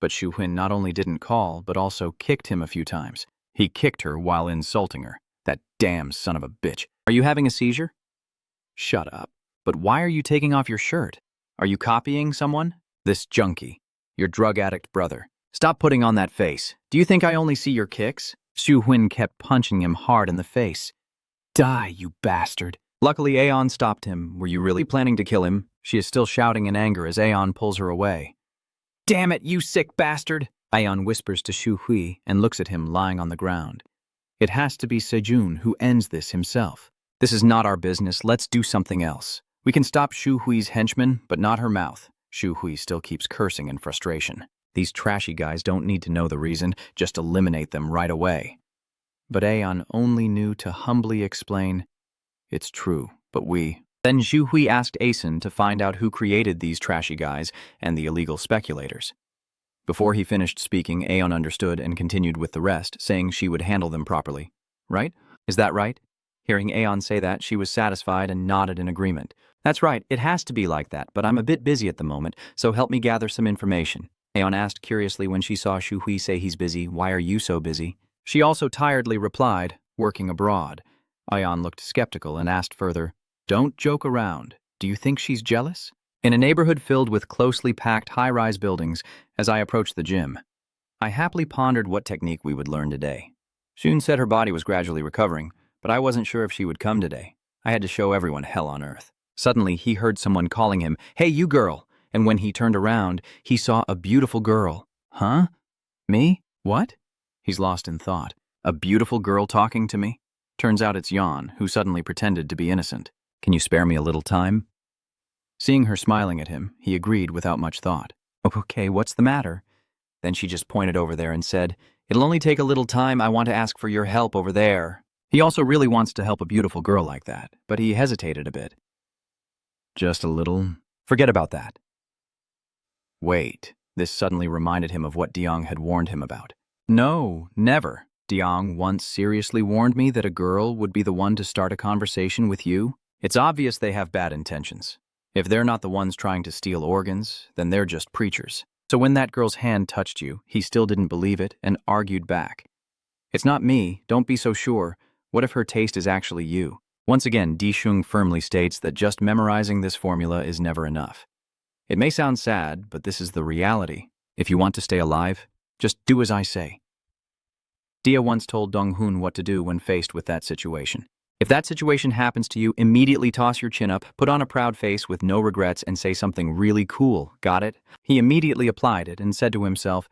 But Shu Huin not only didn't call, but also kicked him a few times. He kicked her while insulting her. That damn son of a bitch. "Are you having a seizure?" "Shut up. But why are you taking off your shirt? Are you copying someone?" "This junkie. Your drug addict brother. Stop putting on that face. Do you think I only see your kicks?" Shu Huin kept punching him hard in the face. "Die, you bastard." Luckily, Aeon stopped him. "Were you really planning to kill him?" She is still shouting in anger as Aeon pulls her away. "Damn it, you sick bastard!" Aeon whispers to Shu Hui and looks at him lying on the ground. It has to be Sejun who ends this himself. "This is not our business. Let's do something else. We can stop Shu Hui's henchmen, but not her mouth." Shu Hui still keeps cursing in frustration. These trashy guys don't need to know the reason, just eliminate them right away. But Aeon only knew to humbly explain, "It's true, but we..." Then Shu Hui asked Asen to find out who created these trashy guys and the illegal speculators. Before he finished speaking, Aeon understood and continued with the rest, saying she would handle them properly. "Right? Is that right?" Hearing Aeon say that, she was satisfied and nodded in agreement. "That's right, it has to be like that, but I'm a bit busy at the moment, so help me gather some information." Aeon asked curiously when she saw Shu Hui say he's busy, "Why are you so busy?" She also tiredly replied, "Working abroad." Aeon looked skeptical and asked further, "Don't joke around. Do you think she's jealous?" In a neighborhood filled with closely packed high-rise buildings, as I approached the gym, I happily pondered what technique we would learn today. Shun said her body was gradually recovering, but I wasn't sure if she would come today. I had to show everyone hell on earth. Suddenly, he heard someone calling him, "Hey, you girl!" And when he turned around, he saw a beautiful girl. "Huh? Me? What?" He's lost in thought. A beautiful girl talking to me? Turns out it's Yon, who suddenly pretended to be innocent. "Can you spare me a little time?" Seeing her smiling at him, he agreed without much thought. "Okay, what's the matter?" Then she just pointed over there and said, "It'll only take a little time. I want to ask for your help over there." He also really wants to help a beautiful girl like that, but he hesitated a bit. "Just a little? Forget about that." Wait, this suddenly reminded him of what Diong had warned him about. "No, never. Diong once seriously warned me that a girl would be the one to start a conversation with you. It's obvious they have bad intentions. If they're not the ones trying to steal organs, then they're just preachers." So when that girl's hand touched you, he still didn't believe it and argued back. "It's not me, don't be so sure. What if her taste is actually you?" Once again, Di Shung firmly states that just memorizing this formula is never enough. It may sound sad, but this is the reality. If you want to stay alive, just do as I say. Dia once told Dong Hun what to do when faced with that situation. If that situation happens to you, immediately toss your chin up, put on a proud face with no regrets, and say something really cool. Got it? He immediately applied it and said to himself.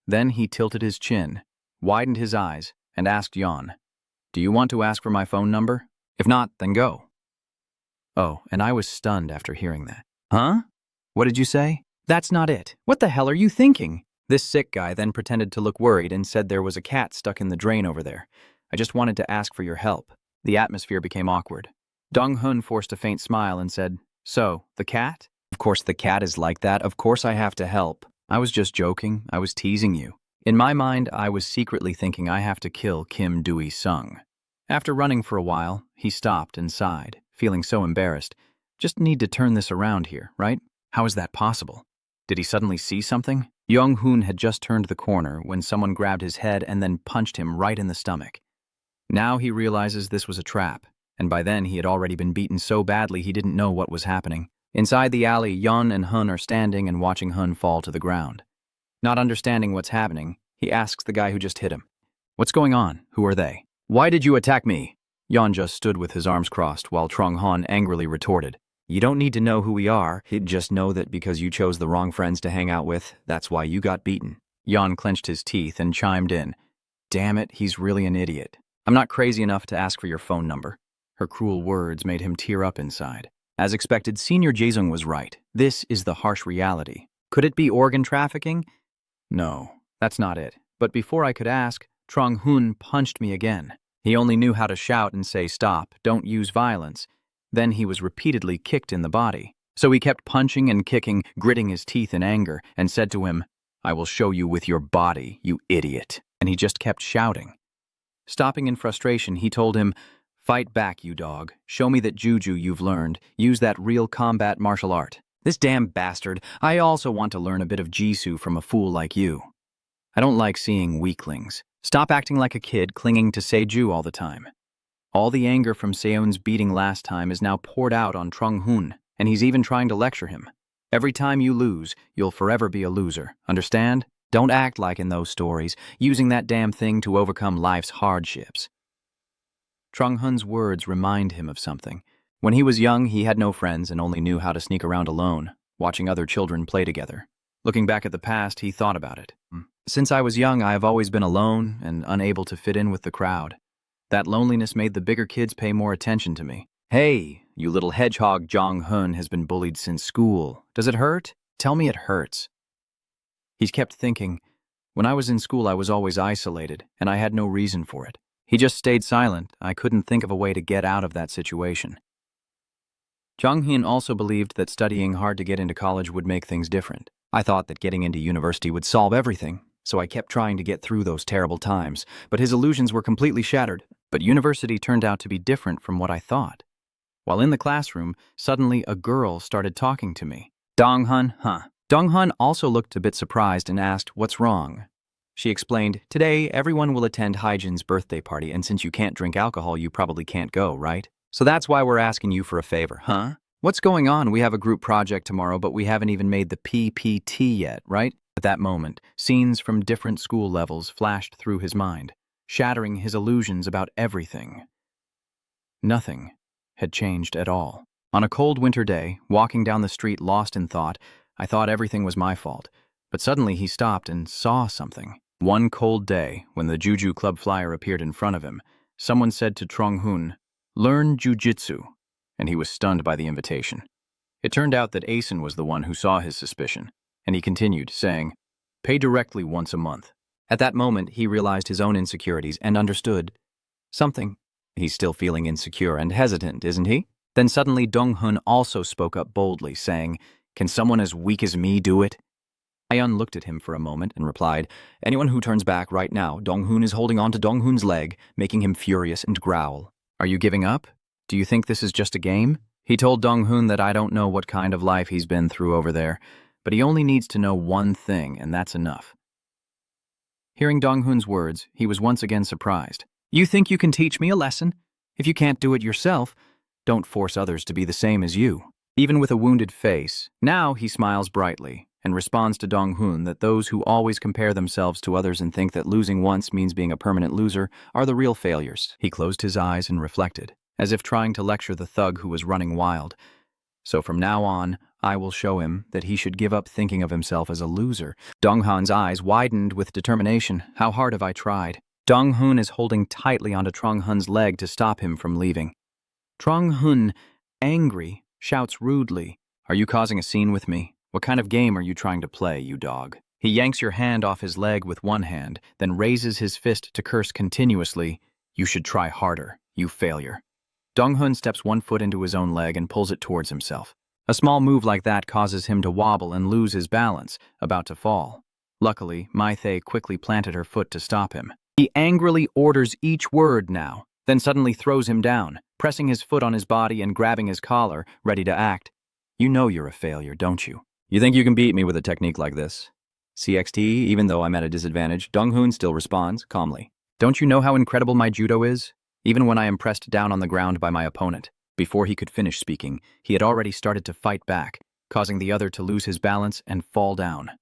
Then he tilted his chin, widened his eyes, and asked Yon, "Do you want to ask for my phone number? If not, then go." Oh, and I was stunned after hearing that. "Huh? What did you say?" "That's not it. What the hell are you thinking?" This sick guy then pretended to look worried and said there was a cat stuck in the drain over there. "I just wanted to ask for your help." The atmosphere became awkward. Dong Hun forced a faint smile and said, "So, the cat?" "Of course the cat is like that. Of course I have to help." "I was just joking. I was teasing you." In my mind, I was secretly thinking I have to kill Kim Dui-sung. After running for a while, he stopped and sighed, feeling so embarrassed. Just need to turn this around here, right? How is that possible? Did he suddenly see something? Yong Hoon had just turned the corner when someone grabbed his head and then punched him right in the stomach. Now he realizes this was a trap, and by then he had already been beaten so badly he didn't know what was happening. Inside the alley, Yon and Hun are standing and watching Hun fall to the ground. Not understanding what's happening, he asks the guy who just hit him, "What's going on? Who are they? Why did you attack me?" Yon just stood with his arms crossed while Trong Han angrily retorted, "You don't need to know who we are. Just know that because you chose the wrong friends to hang out with, that's why you got beaten." Yan clenched his teeth and chimed in. Damn it, he's really an idiot. I'm not crazy enough to ask for your phone number. Her cruel words made him tear up inside. As expected, Senior Jaesung was right. This is the harsh reality. Could it be organ trafficking? No, that's not it. But before I could ask, Trong-hun punched me again. He only knew how to shout and say stop, don't use violence. Then he was repeatedly kicked in the body. So he kept punching and kicking, gritting his teeth in anger, and said to him, I will show you with your body, you idiot. And he just kept shouting. Stopping in frustration, he told him, Fight back, you dog. Show me that juju you've learned. Use that real combat martial art. This damn bastard. I also want to learn a bit of Jisoo from a fool like you. I don't like seeing weaklings. Stop acting like a kid clinging to Seju all the time. All the anger from Seon's beating last time is now poured out on Trong-hun, and he's even trying to lecture him. Every time you lose, you'll forever be a loser. Understand? Don't act like in those stories, using that damn thing to overcome life's hardships. Trong-hun's words remind him of something. When he was young, he had no friends and only knew how to sneak around alone, watching other children play together. Looking back at the past, he thought about it. Since I was young, I have always been alone and unable to fit in with the crowd. That loneliness made the bigger kids pay more attention to me. Hey, you little hedgehog, Jong-hun has been bullied since school. Does it hurt? Tell me it hurts. He kept thinking, when I was in school, I was always isolated, and I had no reason for it. He just stayed silent. I couldn't think of a way to get out of that situation. Jong-hun also believed that studying hard to get into college would make things different. I thought that getting into university would solve everything, so I kept trying to get through those terrible times, but his illusions were completely shattered. But university turned out to be different from what I thought. While in the classroom, suddenly a girl started talking to me. Dong-hun, huh? Dong-hun also looked a bit surprised and asked, what's wrong? She explained, today everyone will attend Haijin's birthday party, and since you can't drink alcohol, you probably can't go, right? So that's why we're asking you for a favor, huh? What's going on? We have a group project tomorrow, but we haven't even made the PPT yet, right? At that moment, scenes from different school levels flashed through his mind, shattering his illusions about everything. Nothing had changed at all. On a cold winter day, walking down the street lost in thought, I thought everything was my fault. But suddenly he stopped and saw something. One cold day, when the Juju Club flyer appeared in front of him, someone said to Trong-hun, learn jujitsu, and he was stunned by the invitation. It turned out that Asen was the one who saw his suspicion, and he continued, saying, pay directly once a month. At that moment, he realized his own insecurities and understood something. He's still feeling insecure and hesitant, isn't he? Then suddenly Dong-hun also spoke up boldly, saying, can someone as weak as me do it? Ayeon looked at him for a moment and replied, anyone who turns back right now, Dong-hun is holding on to Dong-hun's leg, making him furious and growl. Are you giving up? Do you think this is just a game? He told Dong-hun that I don't know what kind of life he's been through over there, but he only needs to know one thing, and that's enough. Hearing Dong-hun's words, he was once again surprised. You think you can teach me a lesson? If you can't do it yourself, don't force others to be the same as you. Even with a wounded face, now he smiles brightly and responds to Dong-hun that those who always compare themselves to others and think that losing once means being a permanent loser are the real failures. He closed his eyes and reflected, as if trying to lecture the thug who was running wild. So from now on, I will show him that he should give up thinking of himself as a loser. Dong-hun's eyes widened with determination. How hard have I tried? Dong-hun is holding tightly onto Trong-hun's leg to stop him from leaving. Trong-hun, angry, shouts rudely, are you causing a scene with me? What kind of game are you trying to play, you dog? He yanks your hand off his leg with one hand, then raises his fist to curse continuously, you should try harder, you failure. Dong-hun steps one foot into his own leg and pulls it towards himself. A small move like that causes him to wobble and lose his balance, about to fall. Luckily, Mai-Thay quickly planted her foot to stop him. He angrily orders each word now, then suddenly throws him down, pressing his foot on his body and grabbing his collar, ready to act. You know you're a failure, don't you? You think you can beat me with a technique like this? CXT, even though I'm at a disadvantage, Dong-hun still responds, calmly. Don't you know how incredible my judo is? Even when I am pressed down on the ground by my opponent. Before he could finish speaking, he had already started to fight back, causing the other to lose his balance and fall down.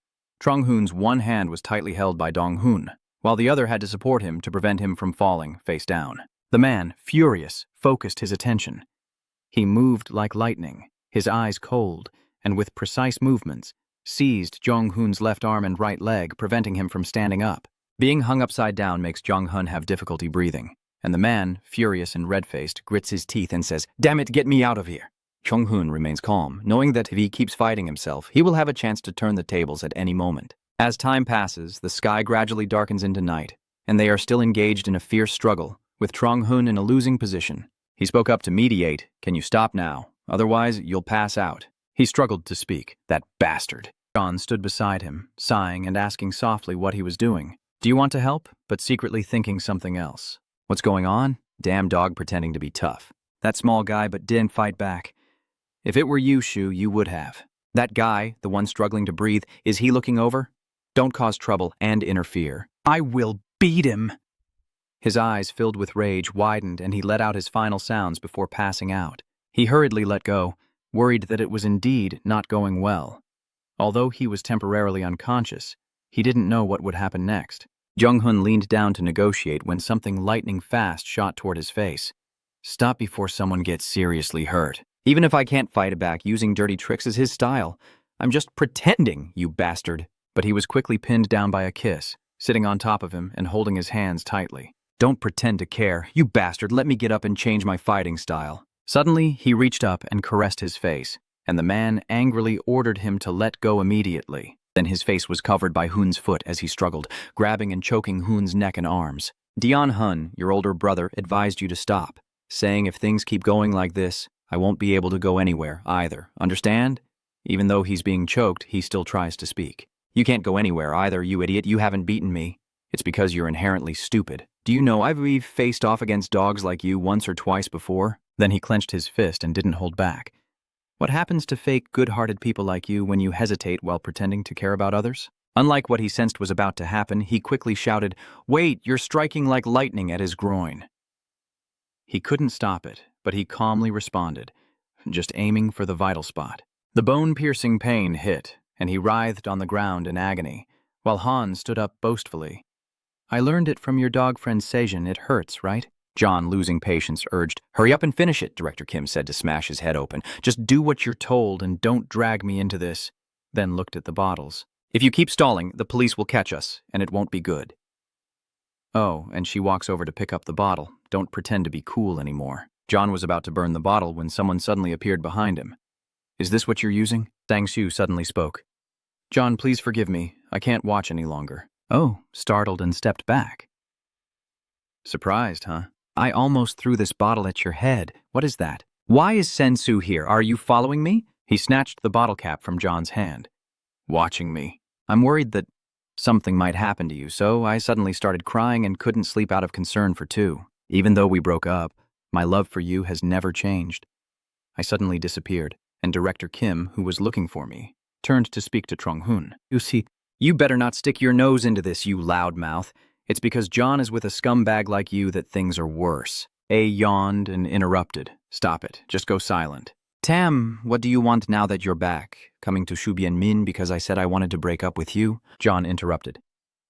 Trong-hun's one hand was tightly held by Dong-hun, while the other had to support him to prevent him from falling face down. The man, furious, focused his attention. He moved like lightning, his eyes cold, and with precise movements, seized Jong-hun's left arm and right leg, preventing him from standing up. Being hung upside down makes Jong-hun have difficulty breathing, and the man, furious and red-faced, grits his teeth and says, "Damn it, get me out of here." Jong-hun remains calm, knowing that if he keeps fighting himself, he will have a chance to turn the tables at any moment. As time passes, the sky gradually darkens into night, and they are still engaged in a fierce struggle, with Jong-hun in a losing position. He spoke up to mediate. "Can you stop now? Otherwise, you'll pass out." He struggled to speak. That bastard. John stood beside him, sighing and asking softly what he was doing. "Do you want to help?" but secretly thinking something else. "What's going on?" Damn dog pretending to be tough. That small guy but didn't fight back. "If it were you, Shu, you would have." "That guy, the one struggling to breathe, is he looking over?" "Don't cause trouble and interfere." "I will beat him." His eyes, filled with rage, widened and he let out his final sounds before passing out. He hurriedly let go, worried that it was indeed not going well. Although he was temporarily unconscious, he didn't know what would happen next. Jong-hun leaned down to negotiate when something lightning fast shot toward his face. "Stop before someone gets seriously hurt." "Even if I can't fight it back, using dirty tricks is his style. I'm just pretending, you bastard." But he was quickly pinned down by a kiss, sitting on top of him and holding his hands tightly. "Don't pretend to care, you bastard. Let me get up and change my fighting style." Suddenly, he reached up and caressed his face, and the man angrily ordered him to let go immediately. Then his face was covered by Hun's foot as he struggled, grabbing and choking Hun's neck and arms. "Dion Hun, your older brother, advised you to stop, saying if things keep going like this, I won't be able to go anywhere either. Understand?" Even though he's being choked, he still tries to speak. "You can't go anywhere either, you idiot. You haven't beaten me. It's because you're inherently stupid. Do you know I've faced off against dogs like you once or twice before?" Then he clenched his fist and didn't hold back. "What happens to fake, good-hearted people like you when you hesitate while pretending to care about others?" Unlike what he sensed was about to happen, he quickly shouted, "Wait, you're striking like lightning," at his groin. He couldn't stop it, but he calmly responded, just aiming for the vital spot. The bone-piercing pain hit, and he writhed on the ground in agony, while Han stood up boastfully. "I learned it from your dog friend Sejin. It hurts, right?" John, losing patience, urged. "Hurry up and finish it," Director Kim said to smash his head open. "Just do what you're told and don't drag me into this." Then looked at the bottles. "If you keep stalling, the police will catch us, and it won't be good." Oh, and she walks over to pick up the bottle. Don't pretend to be cool anymore. John was about to burn the bottle when someone suddenly appeared behind him. "Is this what you're using?" Sang-soo suddenly spoke. "John, please forgive me. I can't watch any longer." Oh, startled and stepped back. "Surprised, huh? I almost threw this bottle at your head. What is that? Why is Sensu here? Are you following me?" He snatched the bottle cap from John's hand. "Watching me? I'm worried that something might happen to you, so I suddenly started crying and couldn't sleep out of concern for 2. Even though we broke up, my love for you has never changed." I suddenly disappeared, and Director Kim, who was looking for me, turned to speak to Jong-hun. "You see, you better not stick your nose into this, you loudmouth. It's because John is with a scumbag like you that things are worse." A yawned and interrupted. "Stop it. Just go silent." "Tam, what do you want now that you're back? Coming to Shubian-min because I said I wanted to break up with you?" John interrupted.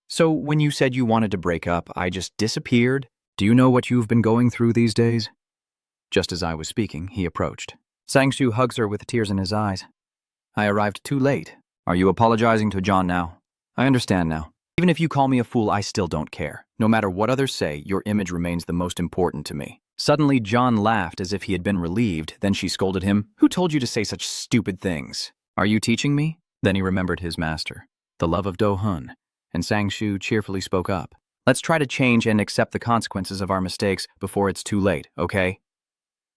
"So when you said you wanted to break up, I just disappeared?" "Do you know what you've been going through these days?" Just as I was speaking, he approached. Sang-soo hugs her with tears in his eyes. "I arrived too late." "Are you apologizing to John now?" "I understand now. Even if you call me a fool, I still don't care. No matter what others say, your image remains the most important to me." Suddenly, John laughed as if he had been relieved. Then she scolded him. "Who told you to say such stupid things?" "Are you teaching me?" Then he remembered his master, the love of Do-hun, and Sang-soo cheerfully spoke up. "Let's try to change and accept the consequences of our mistakes before it's too late, okay?"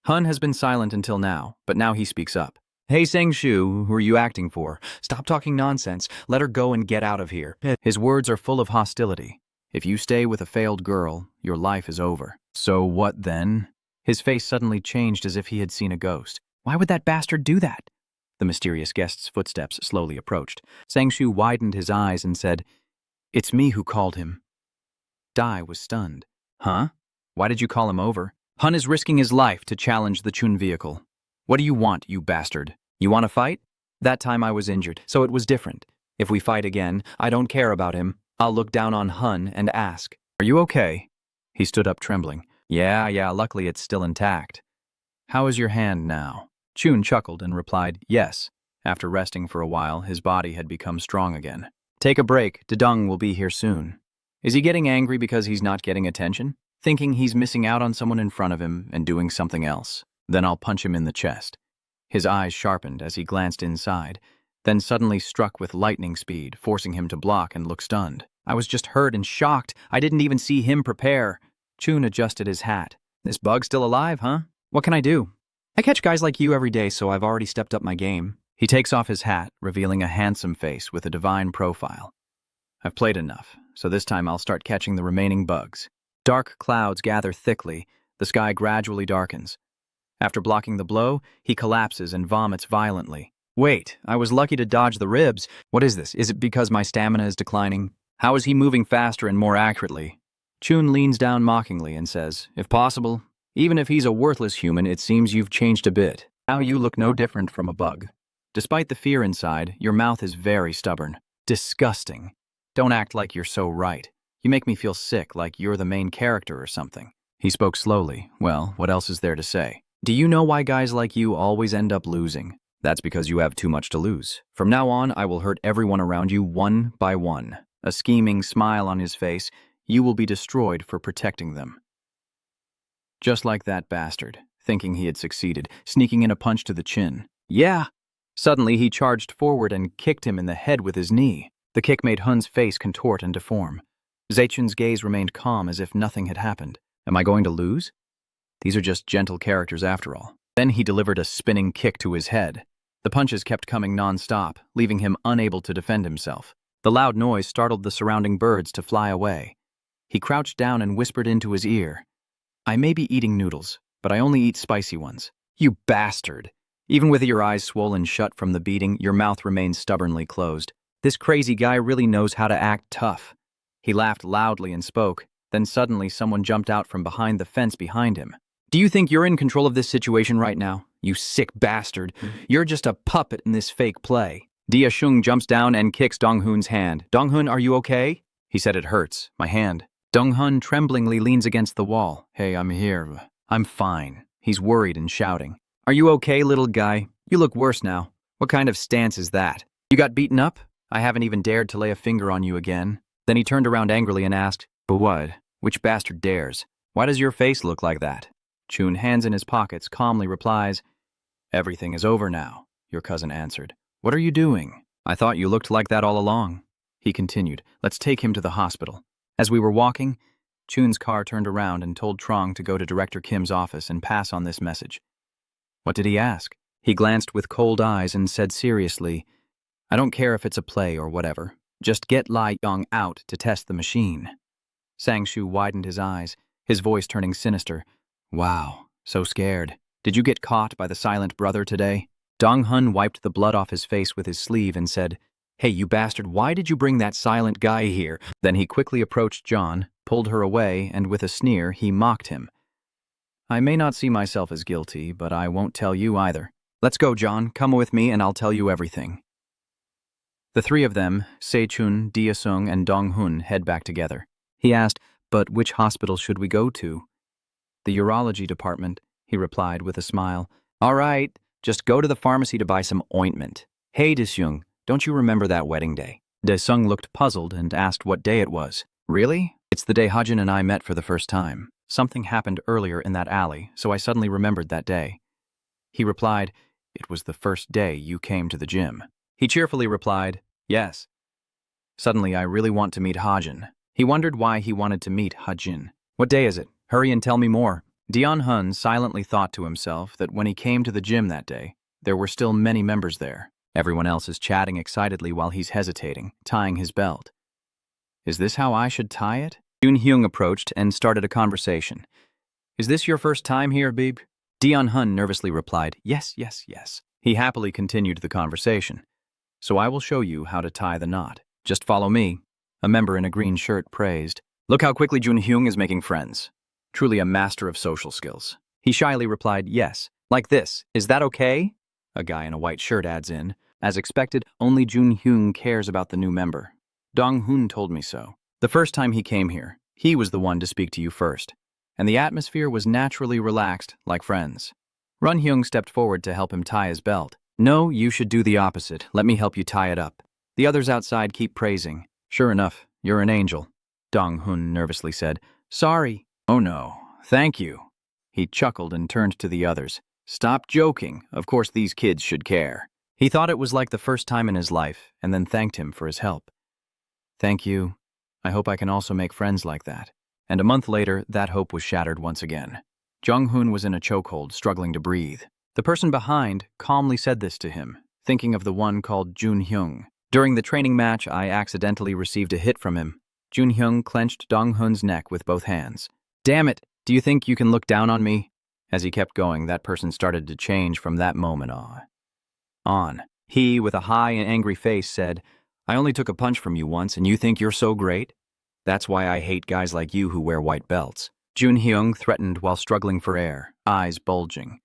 Hun has been silent until now, but now he speaks up. "Hey, Sang-soo, who are you acting for? Stop talking nonsense. Let her go and get out of here." His words are full of hostility. "If you stay with a failed girl, your life is over." "So what then?" His face suddenly changed as if he had seen a ghost. "Why would that bastard do that?" The mysterious guest's footsteps slowly approached. Sang-soo widened his eyes and said, "It's me who called him." Dai was stunned. "Huh? Why did you call him over?" "Hun is risking his life to challenge the Chun vehicle." "What do you want, you bastard?" "You want to fight?" "That time I was injured, so it was different. If we fight again, I don't care about him. I'll look down on Hun and ask, 'Are you okay?'" He stood up trembling. Yeah, luckily it's still intact." "How is your hand now?" Chun chuckled and replied, "Yes, After resting for a while, his body had become strong again. Take a break, Dedung will be here soon. Is he getting angry because he's not getting attention? Thinking he's missing out on someone in front of him and doing something else? Then I'll punch him in the chest. His eyes sharpened as he glanced inside, then suddenly struck with lightning speed, forcing him to block and look stunned. I was just hurt and shocked. I didn't even see him prepare. Chun adjusted his hat. This bug's still alive, huh? What can I do? I catch guys like you every day, so I've already stepped up my game. He takes off his hat, revealing a handsome face with a divine profile. I've played enough, so this time I'll start catching the remaining bugs. Dark clouds gather thickly. The sky gradually darkens. After blocking the blow, he collapses and vomits violently. Wait, I was lucky to dodge the ribs. What is this? Is it because my stamina is declining? How is he moving faster and more accurately? Chun leans down mockingly and says, if possible, even if he's a worthless human, it seems you've changed a bit. Now you look no different from a bug. Despite the fear inside, your mouth is very stubborn. Disgusting. Don't act like you're so right. You make me feel sick, like you're the main character or something. He spoke slowly. Well, what else is there to say? Do you know why guys like you always end up losing? That's because you have too much to lose. From now on, I will hurt everyone around you one by one. A scheming smile on his face. You will be destroyed for protecting them. Just like that bastard, thinking he had succeeded, sneaking in a punch to the chin. Yeah! Suddenly, he charged forward and kicked him in the head with his knee. The kick made Hun's face contort and deform. Zaichun's gaze remained calm as if nothing had happened. Am I going to lose? These are just gentle characters after all. Then he delivered a spinning kick to his head. The punches kept coming non-stop, leaving him unable to defend himself. The loud noise startled the surrounding birds to fly away. He crouched down and whispered into his ear. I may be eating noodles, but I only eat spicy ones. You bastard! Even with your eyes swollen shut from the beating, your mouth remains stubbornly closed. This crazy guy really knows how to act tough. He laughed loudly and spoke. Then suddenly someone jumped out from behind the fence behind him. Do you think you're in control of this situation right now? You sick bastard. You're just a puppet in this fake play. Dia Shung jumps down and kicks Donghun's hand. Donghun, are you okay? He said it hurts. My hand. Donghun tremblingly leans against the wall. Hey, I'm here. I'm fine. He's worried and shouting. Are you okay, little guy? You look worse now. What kind of stance is that? You got beaten up? I haven't even dared to lay a finger on you again. Then he turned around angrily and asked, but what? Which bastard dares? Why does your face look like that? Chun, hands in his pockets, calmly replies, everything is over now, your cousin answered. What are you doing? I thought you looked like that all along. He continued, let's take him to the hospital. As we were walking, Chun's car turned around and told Trong to go to Director Kim's office and pass on this message. What did he ask? He glanced with cold eyes and said seriously, I don't care if it's a play or whatever. Just get Lai Yong out to test the machine. Sang-Shu widened his eyes, his voice turning sinister. Wow, so scared. Did you get caught by the silent brother today? Donghun wiped the blood off his face with his sleeve and said, Hey, you bastard, why did you bring that silent guy here? Then he quickly approached John, pulled her away, and with a sneer, he mocked him. I may not see myself as guilty, but I won't tell you either. Let's go, John. Come with me and I'll tell you everything. The three of them, Se-chun, Dia-sung, and Donghun, head back together. He asked, but which hospital should we go to? The urology department, he replied with a smile. All right, just go to the pharmacy to buy some ointment. Hey, De-sung, don't you remember that wedding day? De-sung looked puzzled and asked what day it was. Really? It's the day Hajin and I met for the first time. Something happened earlier in that alley, so I suddenly remembered that day. He replied, it was the first day you came to the gym. He cheerfully replied, yes. Suddenly, I really want to meet Hajin. He wondered why he wanted to meet Hajin. What day is it? Hurry and tell me more. Dion Hun silently thought to himself that when he came to the gym that day, there were still many members there. Everyone else is chatting excitedly while he's hesitating, tying his belt. Is this how I should tie it? Yoon Hyung approached and started a conversation. Is this your first time here, Beeb? Dion Hun nervously replied, yes, yes, yes. He happily continued the conversation. So I will show you how to tie the knot. Just follow me. A member in a green shirt praised. Look how quickly Jun Hyung is making friends. Truly a master of social skills. He shyly replied, yes. Like this. Is that okay? A guy in a white shirt adds in. As expected, only Jun Hyung cares about the new member. Dong Hun told me so. The first time he came here, he was the one to speak to you first. And the atmosphere was naturally relaxed, like friends. Run Hyung stepped forward to help him tie his belt. No, you should do the opposite. Let me help you tie it up. The others outside keep praising. Sure enough, you're an angel, Dong-hun nervously said. Sorry. Oh no, thank you. He chuckled and turned to the others. Stop joking. Of course these kids should care. He thought it was like the first time in his life, and then thanked him for his help. Thank you. I hope I can also make friends like that. And a month later, that hope was shattered once again. Jung-hoon was in a chokehold, struggling to breathe. The person behind calmly said this to him, thinking of the one called Jun-hyung. During the training match, I accidentally received a hit from him. Jun-hyung clenched Dong-hoon's neck with both hands. Damn it, do you think you can look down on me? As he kept going, that person started to change from that moment on. He, with a high and angry face, said, I only took a punch from you once, and you think you're so great? That's why I hate guys like you who wear white belts. Jun-hyung threatened while struggling for air, eyes bulging.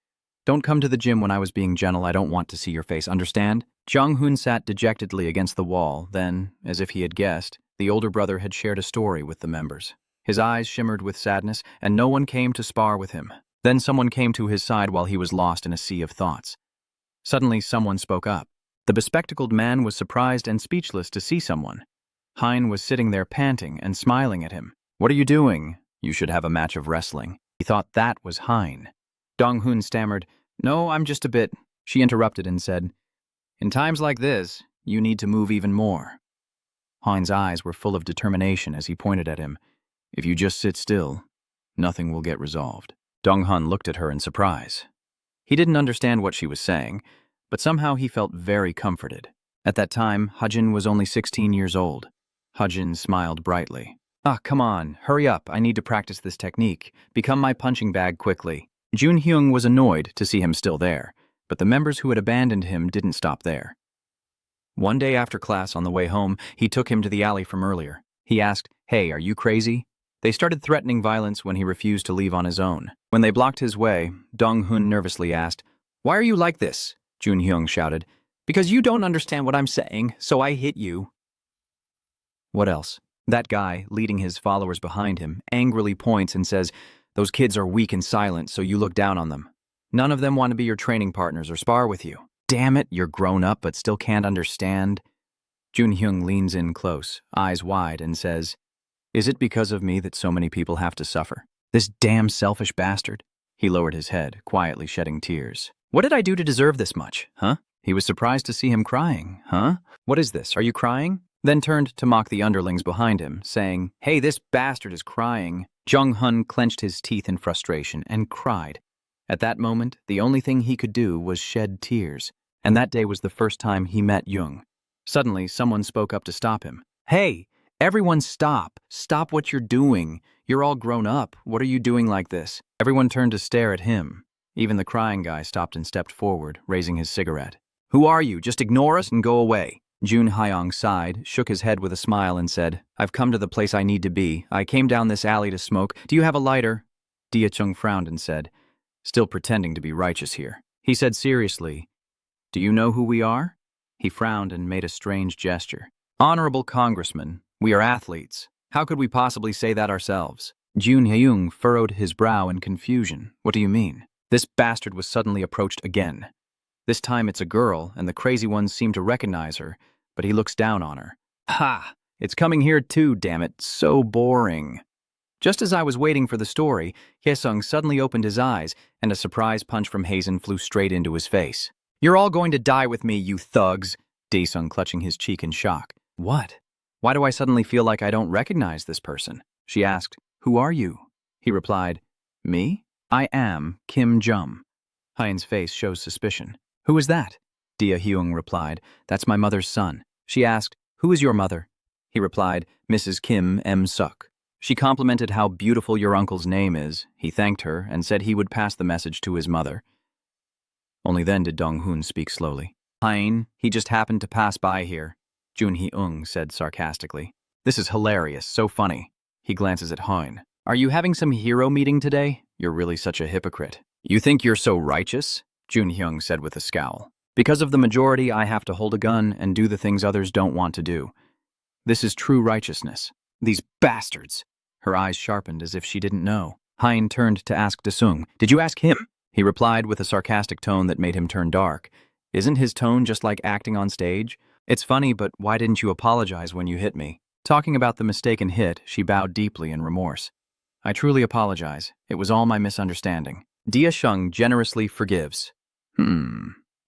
Don't come to the gym when I was being gentle. I don't want to see your face, understand? Jung-hoon sat dejectedly against the wall. Then, as if he had guessed, the older brother had shared a story with the members. His eyes shimmered with sadness, and no one came to spar with him. Then someone came to his side while he was lost in a sea of thoughts. Suddenly, someone spoke up. The bespectacled man was surprised and speechless to see someone. Hein was sitting there panting and smiling at him. What are you doing? You should have a match of wrestling. He thought that was Hein. Dong-hoon stammered, No, I'm just a bit. She interrupted and said, In times like this, you need to move even more. Hein's eyes were full of determination as he pointed at him. If you just sit still, nothing will get resolved. Dong-hun looked at her in surprise. He didn't understand what she was saying, but somehow he felt very comforted. At that time, Hajin was only 16 years old. Hajin smiled brightly. Come on, hurry up, I need to practice this technique. Become my punching bag quickly. Jun-hyung was annoyed to see him still there, but the members who had abandoned him didn't stop there. One day after class on the way home, he took him to the alley from earlier. He asked, Hey, are you crazy? They started threatening violence when he refused to leave on his own. When they blocked his way, Dong-hoon nervously asked, Why are you like this? Jun-hyung shouted. Because you don't understand what I'm saying, so I hit you. What else? That guy, leading his followers behind him, angrily points and says, Those kids are weak and silent, so you look down on them. None of them want to be your training partners or spar with you. Damn it, you're grown up but still can't understand. Jun-hyung leans in close, eyes wide, and says, Is it because of me that so many people have to suffer? This damn selfish bastard. He lowered his head, quietly shedding tears. What did I do to deserve this much, huh? He was surprised to see him crying, huh? What is this, are you crying? Then turned to mock the underlings behind him, saying, Hey, this bastard is crying. Jung-hun clenched his teeth in frustration and cried. At that moment, the only thing he could do was shed tears, and that day was the first time he met Jung. Suddenly, someone spoke up to stop him. Hey, everyone stop. Stop what you're doing. You're all grown up. What are you doing like this? Everyone turned to stare at him. Even the crying guy stopped and stepped forward, raising his cigarette. Who are you? Just ignore us and go away. Jun-hyung sighed, shook his head with a smile and said, I've come to the place I need to be. I came down this alley to smoke. Do you have a lighter? Dia-chung frowned and said, Still pretending to be righteous here. He said seriously, Do you know who we are? He frowned and made a strange gesture. Honorable Congressman, we are athletes. How could we possibly say that ourselves? Jun-hyung furrowed his brow in confusion. What do you mean? This bastard was suddenly approached again. This time it's a girl, and the crazy ones seem to recognize her, but he looks down on her. Ha! It's coming here too, damn it. So boring. Just as I was waiting for the story, Hye-sung suddenly opened his eyes, and a surprise punch from Hazen flew straight into his face. You're all going to die with me, you thugs! Dae-sung clutching his cheek in shock. What? Why do I suddenly feel like I don't recognize this person? She asked, Who are you? He replied, Me? I am Kim Jum. Hein's face shows suspicion. Who is that? Dia-hyung replied, That's my mother's son. She asked, Who is your mother? He replied, Mrs. Kim M-suk. She complimented how beautiful your uncle's name is. He thanked her and said he would pass the message to his mother. Only then did Dong-hoon speak slowly. Hein, he just happened to pass by here, Jun-hyung said sarcastically. This is hilarious, so funny. He glances at Hein. Are you having some hero meeting today? You're really such a hypocrite. You think you're so righteous? Jun-hyung said with a scowl. Because of the majority, I have to hold a gun and do the things others don't want to do. This is true righteousness. These bastards! Her eyes sharpened as if she didn't know. Hein turned to ask Dae-sung, Did you ask him? He replied with a sarcastic tone that made him turn dark. Isn't his tone just like acting on stage? It's funny, but why didn't you apologize when you hit me? Talking about the mistaken hit, she bowed deeply in remorse. I truly apologize. It was all my misunderstanding. Dia Sheng generously forgives.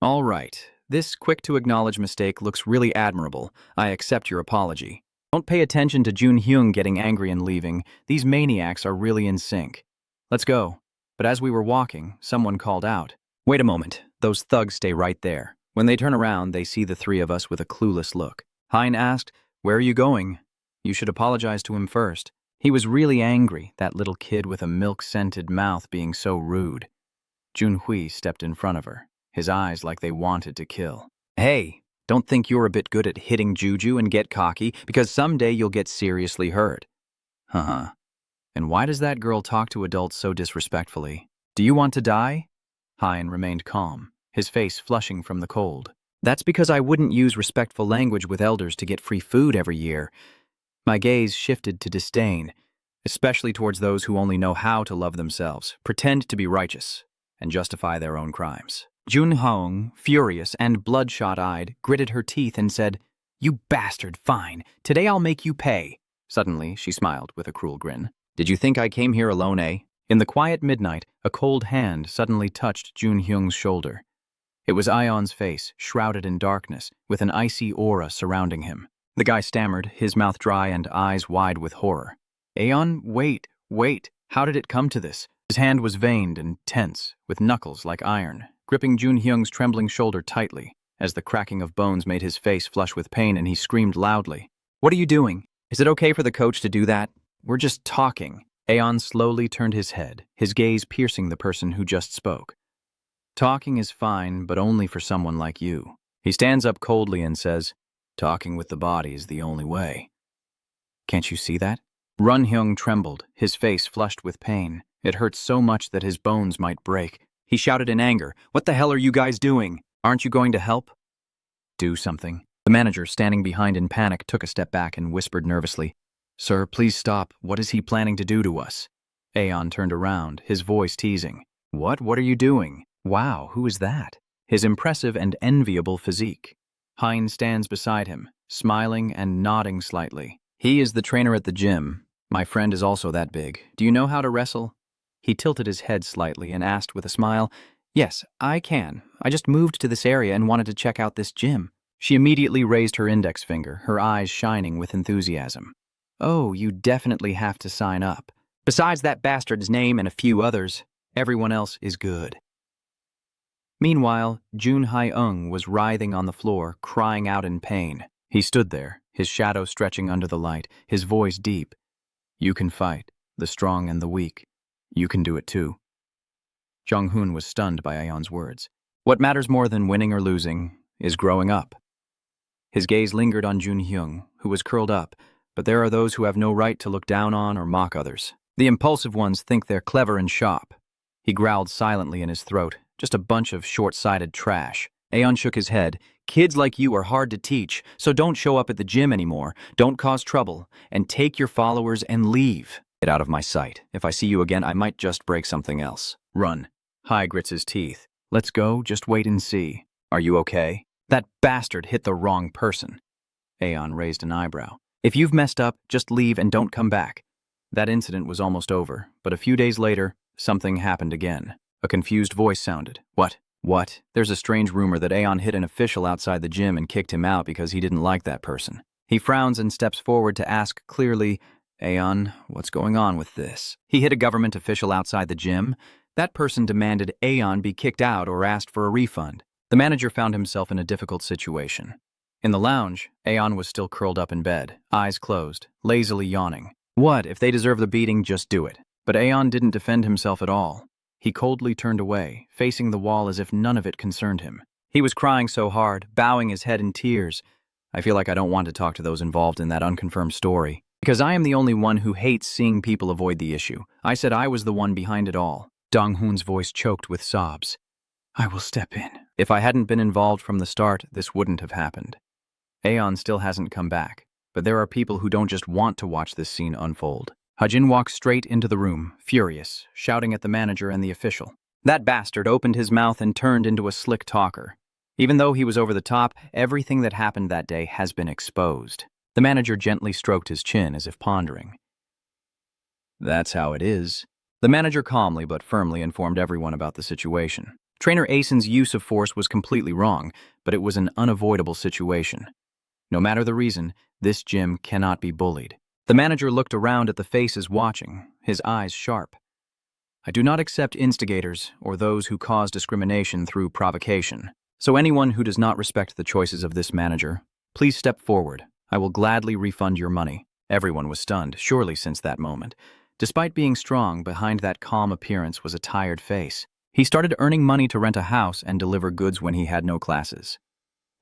All right. This quick-to-acknowledge mistake looks really admirable. I accept your apology. Don't pay attention to Jun Hyung getting angry and leaving. These maniacs are really in sync. Let's go. But as we were walking, someone called out. Wait a moment. Those thugs stay right there. When they turn around, they see the three of us with a clueless look. Hein asked, "Where are you going?" You should apologize to him first. He was really angry, that little kid with a milk-scented mouth being so rude. Jun Hui stepped in front of her, his eyes like they wanted to kill. Hey, don't think you're a bit good at hitting juju and get cocky, because someday you'll get seriously hurt. And why does that girl talk to adults so disrespectfully? Do you want to die? Hein remained calm, his face flushing from the cold. That's because I wouldn't use respectful language with elders to get free food every year. My gaze shifted to disdain, especially towards those who only know how to love themselves, pretend to be righteous, and justify their own crimes. Jun Hong, furious and bloodshot-eyed, gritted her teeth and said, "You bastard, fine. Today I'll make you pay." Suddenly, she smiled with a cruel grin. Did you think I came here alone, eh? In the quiet midnight, a cold hand suddenly touched Jun Hyung's shoulder. It was Ion's face, shrouded in darkness, with an icy aura surrounding him. The guy stammered, his mouth dry and eyes wide with horror. Aeon, wait. How did it come to this? His hand was veined and tense, with knuckles like iron, gripping Jun Hyung's trembling shoulder tightly, as the cracking of bones made his face flush with pain and he screamed loudly. What are you doing? Is it okay for the coach to do that? We're just talking. Aeon slowly turned his head, his gaze piercing the person who just spoke. Talking is fine, but only for someone like you. He stands up coldly and says, talking with the body is the only way. Can't you see that? Run Hyung trembled, his face flushed with pain. It hurt so much that his bones might break. He shouted in anger, "What the hell are you guys doing? Aren't you going to help?" Do something. The manager, standing behind in panic, took a step back and whispered nervously, "Sir, please stop. What is he planning to do to us?" Aeon turned around, his voice teasing. What are you doing? Wow, who is that? His impressive and enviable physique. Hein stands beside him, smiling and nodding slightly. He is the trainer at the gym. My friend is also that big. Do you know how to wrestle? He tilted his head slightly and asked with a smile, Yes, I can. I just moved to this area and wanted to check out this gym. She immediately raised her index finger, her eyes shining with enthusiasm. Oh, you definitely have to sign up. Besides that bastard's name and a few others, everyone else is good. Meanwhile, Jun Hai-ung was writhing on the floor, crying out in pain. He stood there, his shadow stretching under the light, his voice deep. You can fight, the strong and the weak. You can do it too. Jong-hoon was stunned by Ayeon's words. What matters more than winning or losing is growing up. His gaze lingered on Jun Hyung, who was curled up, but there are those who have no right to look down on or mock others. The impulsive ones think they're clever and sharp. He growled silently in his throat, just a bunch of short-sighted trash. Aeon shook his head. Kids like you are hard to teach, so don't show up at the gym anymore, don't cause trouble, and take your followers and leave. Get out of my sight. If I see you again, I might just break something else. Run. Hai grits his teeth. Let's go, just wait and see. Are you okay? That bastard hit the wrong person. Aeon raised an eyebrow. If you've messed up, just leave and don't come back. That incident was almost over, but a few days later, something happened again. A confused voice sounded. What? There's a strange rumor that Aeon hit an official outside the gym and kicked him out because he didn't like that person. He frowns and steps forward to ask clearly, Aeon, what's going on with this? He hit a government official outside the gym. That person demanded Aeon be kicked out or asked for a refund. The manager found himself in a difficult situation. In the lounge, Aeon was still curled up in bed, eyes closed, lazily yawning. What? If they deserve the beating, just do it. But Aeon didn't defend himself at all. He coldly turned away, facing the wall as if none of it concerned him. He was crying so hard, bowing his head in tears. I feel like I don't want to talk to those involved in that unconfirmed story, because I am the only one who hates seeing people avoid the issue. I said I was the one behind it all. Dong-hoon's voice choked with sobs. I will step in. If I hadn't been involved from the start, this wouldn't have happened. Aeon still hasn't come back, but there are people who don't just want to watch this scene unfold. Hajin walked straight into the room, furious, shouting at the manager and the official. That bastard opened his mouth and turned into a slick talker. Even though he was over the top, everything that happened that day has been exposed. The manager gently stroked his chin as if pondering. That's how it is. The manager calmly but firmly informed everyone about the situation. Trainer Asen's use of force was completely wrong, but it was an unavoidable situation. No matter the reason, this gym cannot be bullied. The manager looked around at the faces watching, his eyes sharp. I do not accept instigators or those who cause discrimination through provocation. So anyone who does not respect the choices of this manager, please step forward. I will gladly refund your money. Everyone was stunned, surely since that moment. Despite being strong, behind that calm appearance was a tired face. He started earning money to rent a house and deliver goods when he had no classes.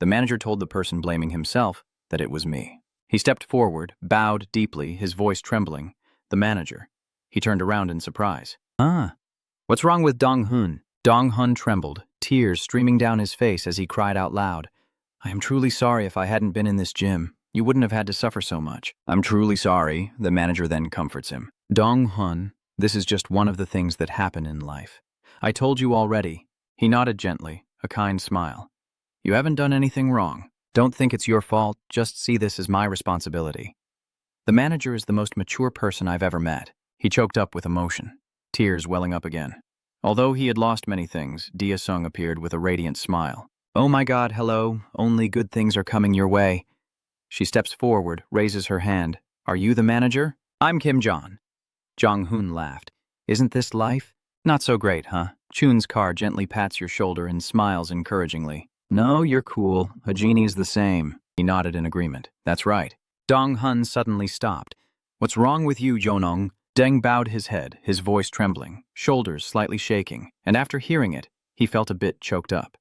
The manager told the person blaming himself that it was me. He stepped forward, bowed deeply, his voice trembling. The manager. He turned around in surprise. What's wrong with Dong-hun? Dong-hun trembled, tears streaming down his face as he cried out loud. I am truly sorry. If I hadn't been in this gym, you wouldn't have had to suffer so much. I'm truly sorry, the manager then comforts him. Dong-hun, this is just one of the things that happen in life. I told you already. He nodded gently, a kind smile. You haven't done anything wrong. Don't think it's your fault, just see this as my responsibility. The manager is the most mature person I've ever met. He choked up with emotion, tears welling up again. Although he had lost many things, Dia-sung appeared with a radiant smile. Oh my God, hello, only good things are coming your way. She steps forward, raises her hand. Are you the manager? I'm Kim Jong. Jong-hun laughed. Isn't this life? Not so great, huh? Chun's car gently pats your shoulder and smiles encouragingly. No, you're cool. A genie's the same. He nodded in agreement. That's right. Dong-hun suddenly stopped. What's wrong with you, Jonong? Deng bowed his head, his voice trembling, shoulders slightly shaking, and after hearing it, he felt a bit choked up.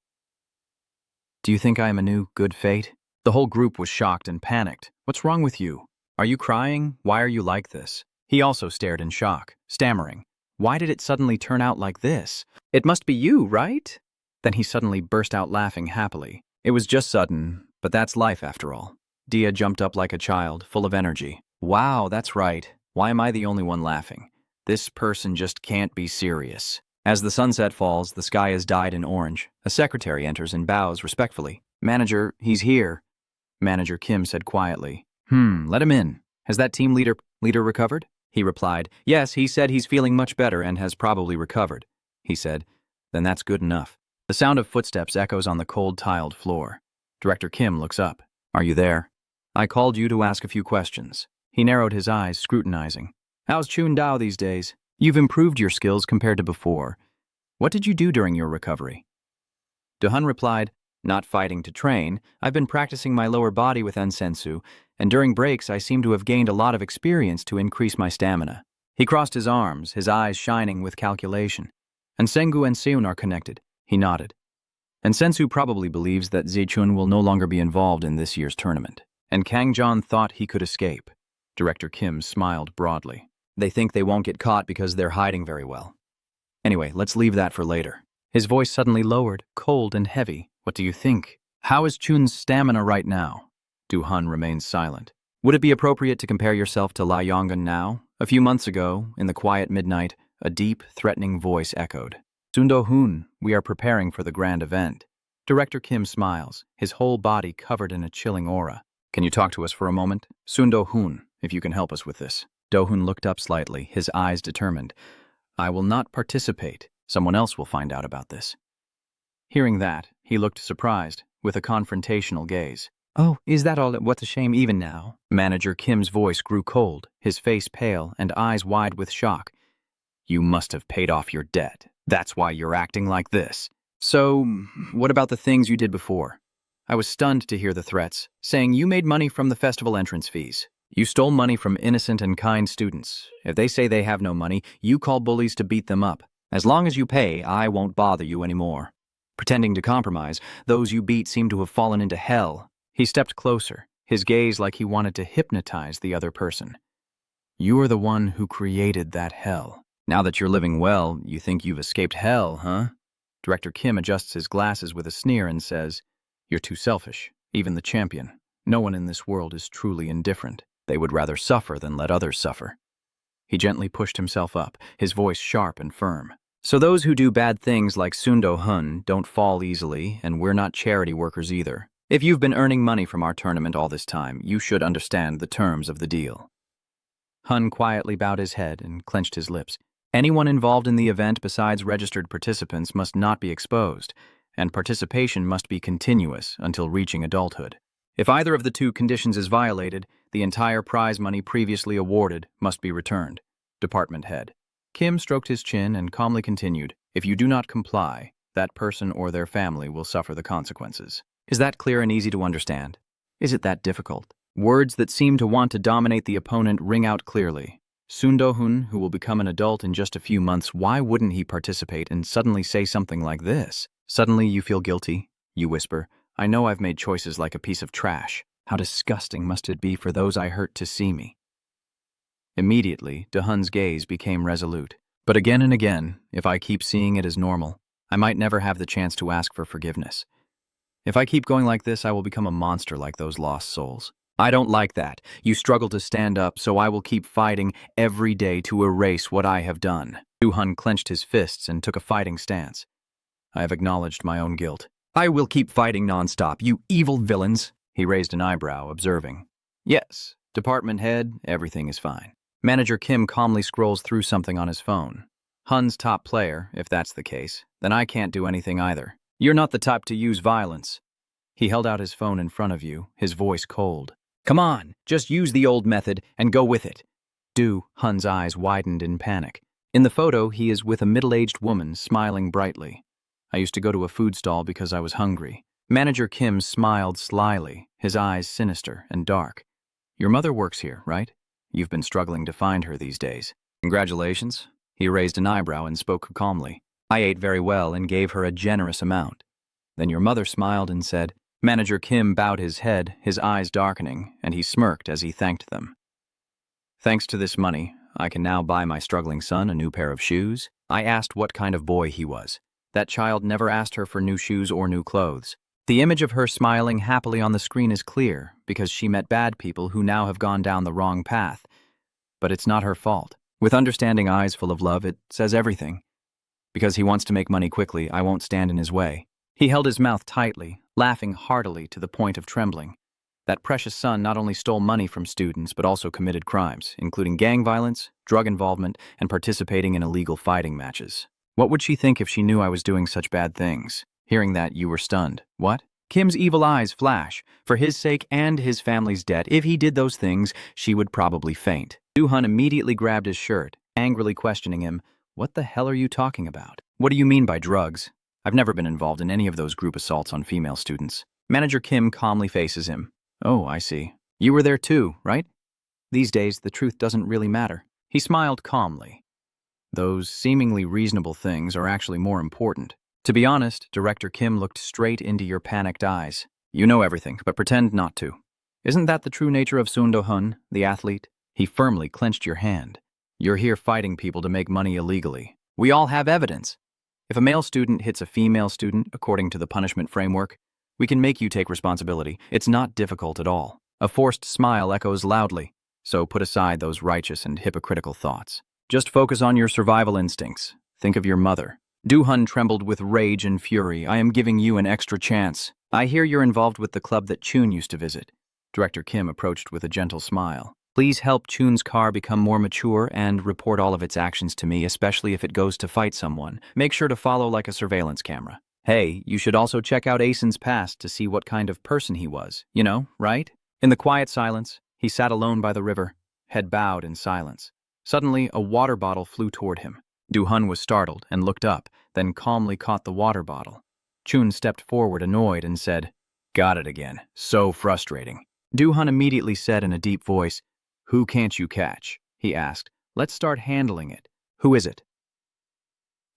Do you think I am a new good fate? The whole group was shocked and panicked. What's wrong with you? Are you crying? Why are you like this? He also stared in shock, stammering. Why did it suddenly turn out like this? It must be you, right? Then he suddenly burst out laughing happily. It was just sudden, but that's life after all. Dia jumped up like a child, full of energy. Wow, that's right. Why am I the only one laughing? This person just can't be serious. As the sunset falls, the sky is dyed in orange. A secretary enters and bows respectfully. Manager, he's here. Manager Kim said quietly. Let him in. Has that team leader recovered? He replied. Yes, he said he's feeling much better and has probably recovered. He said, then that's good enough. The sound of footsteps echoes on the cold tiled floor. Director Kim looks up. Are you there? I called you to ask a few questions. He narrowed his eyes, scrutinizing. How's Chun Dao these days? You've improved your skills compared to before. What did you do during your recovery? Do-hun replied, not fighting to train. I've been practicing my lower body with Ensensu, and during breaks I seem to have gained a lot of experience to increase my stamina. He crossed his arms, his eyes shining with calculation. And Sengu and Seun are connected. He nodded. And Sensu probably believes that Zichun will no longer be involved in this year's tournament. And Kang-jon thought he could escape. Director Kim smiled broadly. They think they won't get caught because they're hiding very well. Anyway, let's leave that for later. His voice suddenly lowered, cold and heavy. What do you think? How is Chun's stamina right now? Du-hun remained silent. Would it be appropriate to compare yourself to Lai Yonggan now? A few months ago, in the quiet midnight, a deep, threatening voice echoed. Sundo-hun, we are preparing for the grand event. Director Kim smiles, his whole body covered in a chilling aura. Can you talk to us for a moment? Sundo-hun, if you can help us with this. Do-hun looked up slightly, his eyes determined. I will not participate. Someone else will find out about this. Hearing that, he looked surprised, with a confrontational gaze. Oh, is that all? What's a shame even now? Manager Kim's voice grew cold, his face pale and eyes wide with shock. You must have paid off your debt. That's why you're acting like this. So, what about the things you did before? I was stunned to hear the threats, saying you made money from the festival entrance fees. You stole money from innocent and kind students. If they say they have no money, you call bullies to beat them up. As long as you pay, I won't bother you anymore. Pretending to compromise, those you beat seem to have fallen into hell. He stepped closer, his gaze like he wanted to hypnotize the other person. You are the one who created that hell. Now that you're living well, you think you've escaped hell, huh? Director Kim adjusts his glasses with a sneer and says, You're too selfish, even the champion. No one in this world is truly indifferent. They would rather suffer than let others suffer. He gently pushed himself up, his voice sharp and firm. So those who do bad things like Sundo Hun don't fall easily, and we're not charity workers either. If you've been earning money from our tournament all this time, you should understand the terms of the deal. Hun quietly bowed his head and clenched his lips. Anyone involved in the event besides registered participants must not be exposed, and participation must be continuous until reaching adulthood. If either of the two conditions is violated, the entire prize money previously awarded must be returned. Department Head. Kim stroked his chin and calmly continued, "If you do not comply, that person or their family will suffer the consequences." Is that clear and easy to understand? Is it that difficult? Words that seem to want to dominate the opponent ring out clearly. Sundohun, who will become an adult in just a few months, why wouldn't he participate and suddenly say something like this? Suddenly you feel guilty, you whisper, "I know I've made choices like a piece of trash. How disgusting must it be for those I hurt to see me?" Immediately, Dehun's gaze became resolute. But again and again, if I keep seeing it as normal, I might never have the chance to ask for forgiveness. If I keep going like this, I will become a monster like those lost souls. I don't like that. You struggle to stand up, so I will keep fighting every day to erase what I have done. Dehun clenched his fists and took a fighting stance. I have acknowledged my own guilt. I will keep fighting nonstop, you evil villains. He raised an eyebrow, observing. Yes, Department Head, everything is fine. Manager Kim calmly scrolls through something on his phone. Hun's top player, if that's the case, then I can't do anything either. You're not the type to use violence. He held out his phone in front of you, his voice cold. Come on, just use the old method and go with it. Hun's eyes widened in panic. In the photo, he is with a middle-aged woman smiling brightly. I used to go to a food stall because I was hungry. Manager Kim smiled slyly, his eyes sinister and dark. Your mother works here, right? You've been struggling to find her these days. Congratulations. He raised an eyebrow and spoke calmly. I ate very well and gave her a generous amount. Then your mother smiled and said, Manager Kim bowed his head, his eyes darkening, and he smirked as he thanked them. Thanks to this money, I can now buy my struggling son a new pair of shoes. I asked what kind of boy he was. That child never asked her for new shoes or new clothes. The image of her smiling happily on the screen is clear because she met bad people who now have gone down the wrong path. But it's not her fault. With understanding eyes full of love, it says everything. Because he wants to make money quickly, I won't stand in his way. He held his mouth tightly, laughing heartily to the point of trembling. That precious son not only stole money from students, but also committed crimes, including gang violence, drug involvement, and participating in illegal fighting matches. What would she think if she knew I was doing such bad things? Hearing that, you were stunned. What? Kim's evil eyes flash. For his sake and his family's debt, if he did those things, she would probably faint. Dehun immediately grabbed his shirt, angrily questioning him. What the hell are you talking about? What do you mean by drugs? I've never been involved in any of those group assaults on female students. Manager Kim calmly faces him. Oh, I see. You were there too, right? These days, the truth doesn't really matter. He smiled calmly. Those seemingly reasonable things are actually more important. To be honest, Director Kim looked straight into your panicked eyes. You know everything, but pretend not to. Isn't that the true nature of Sun Do-hun, the athlete? He firmly clenched your hand. You're here fighting people to make money illegally. We all have evidence. If a male student hits a female student, according to the punishment framework, we can make you take responsibility. It's not difficult at all. A forced smile echoes loudly, so put aside those righteous and hypocritical thoughts. Just focus on your survival instincts. Think of your mother. Dehun trembled with rage and fury. I am giving you an extra chance. I hear you're involved with the club that Chun used to visit. Director Kim approached with a gentle smile. Please help Chun's car become more mature and report all of its actions to me, especially if it goes to fight someone. Make sure to follow like a surveillance camera. Hey, you should also check out Asen's past to see what kind of person he was. You know, right? In the quiet silence, he sat alone by the river, head bowed in silence. Suddenly, a water bottle flew toward him. Dehun was startled and looked up, then calmly caught the water bottle. Chun stepped forward annoyed and said, Got it again. So frustrating. Dehun immediately said in a deep voice, Who can't you catch? He asked. Let's start handling it. Who is it?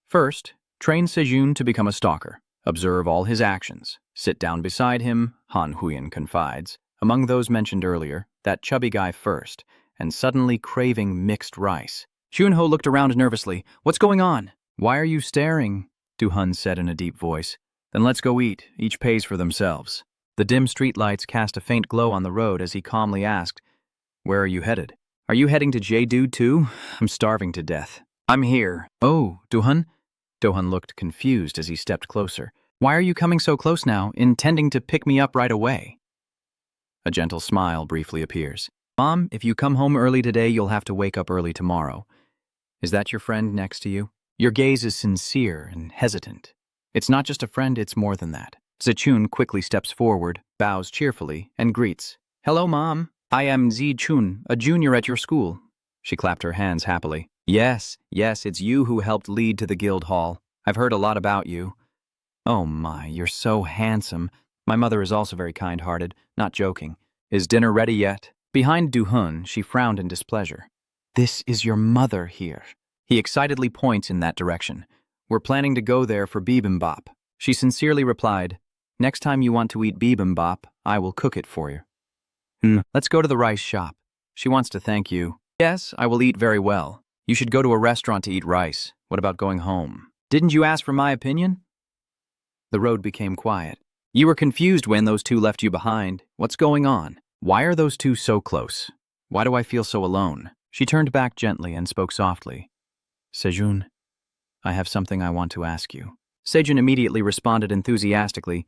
First, train Sejun to become a stalker. Observe all his actions. Sit down beside him, Han Huyen confides. Among those mentioned earlier, that chubby guy first, and suddenly craving mixed rice. Chunho looked around nervously. What's going on? Why are you staring? Dehun said in a deep voice. Then let's go eat. Each pays for themselves. The dim streetlights cast a faint glow on the road as he calmly asked, Where are you headed? Are you heading to J-Dude too? I'm starving to death. I'm here. Oh, Dehun? Dohun looked confused as he stepped closer. Why are you coming so close now, intending to pick me up right away? A gentle smile briefly appears. Mom, if you come home early today, you'll have to wake up early tomorrow. Is that your friend next to you? Your gaze is sincere and hesitant. It's not just a friend, it's more than that. Zichun quickly steps forward, bows cheerfully, and greets. Hello, Mom. I am Zichun, a junior at your school. She clapped her hands happily. Yes, it's you who helped lead to the guild hall. I've heard a lot about you. Oh my, you're so handsome. My mother is also very kind-hearted, not joking. Is dinner ready yet? Behind Duhun, she frowned in displeasure. This is your mother here. He excitedly points in that direction. We're planning to go there for bibimbap. She sincerely replied, next time you want to eat bibimbap, I will cook it for you. Let's go to the rice shop. She wants to thank you. Yes, I will eat very well. You should go to a restaurant to eat rice. What about going home? Didn't you ask for my opinion? The road became quiet. You were confused when those two left you behind. What's going on? Why are those two so close? Why do I feel so alone? She turned back gently and spoke softly. Sejun, I have something I want to ask you. Sejun immediately responded enthusiastically.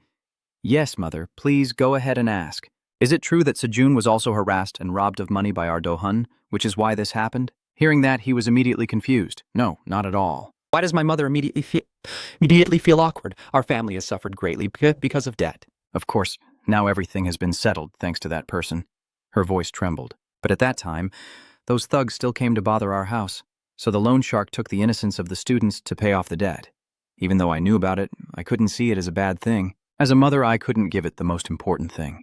Yes, mother, please go ahead and ask. Is it true that Sejun was also harassed and robbed of money by our Dohun, which is why this happened? Hearing that, he was immediately confused. No, not at all. Why does my mother immediately feel awkward? Our family has suffered greatly because of debt. Of course, now everything has been settled thanks to that person. Her voice trembled. But at that time, those thugs still came to bother our house. So the loan shark took the innocence of the students to pay off the debt. Even though I knew about it, I couldn't see it as a bad thing. As a mother, I couldn't give it the most important thing.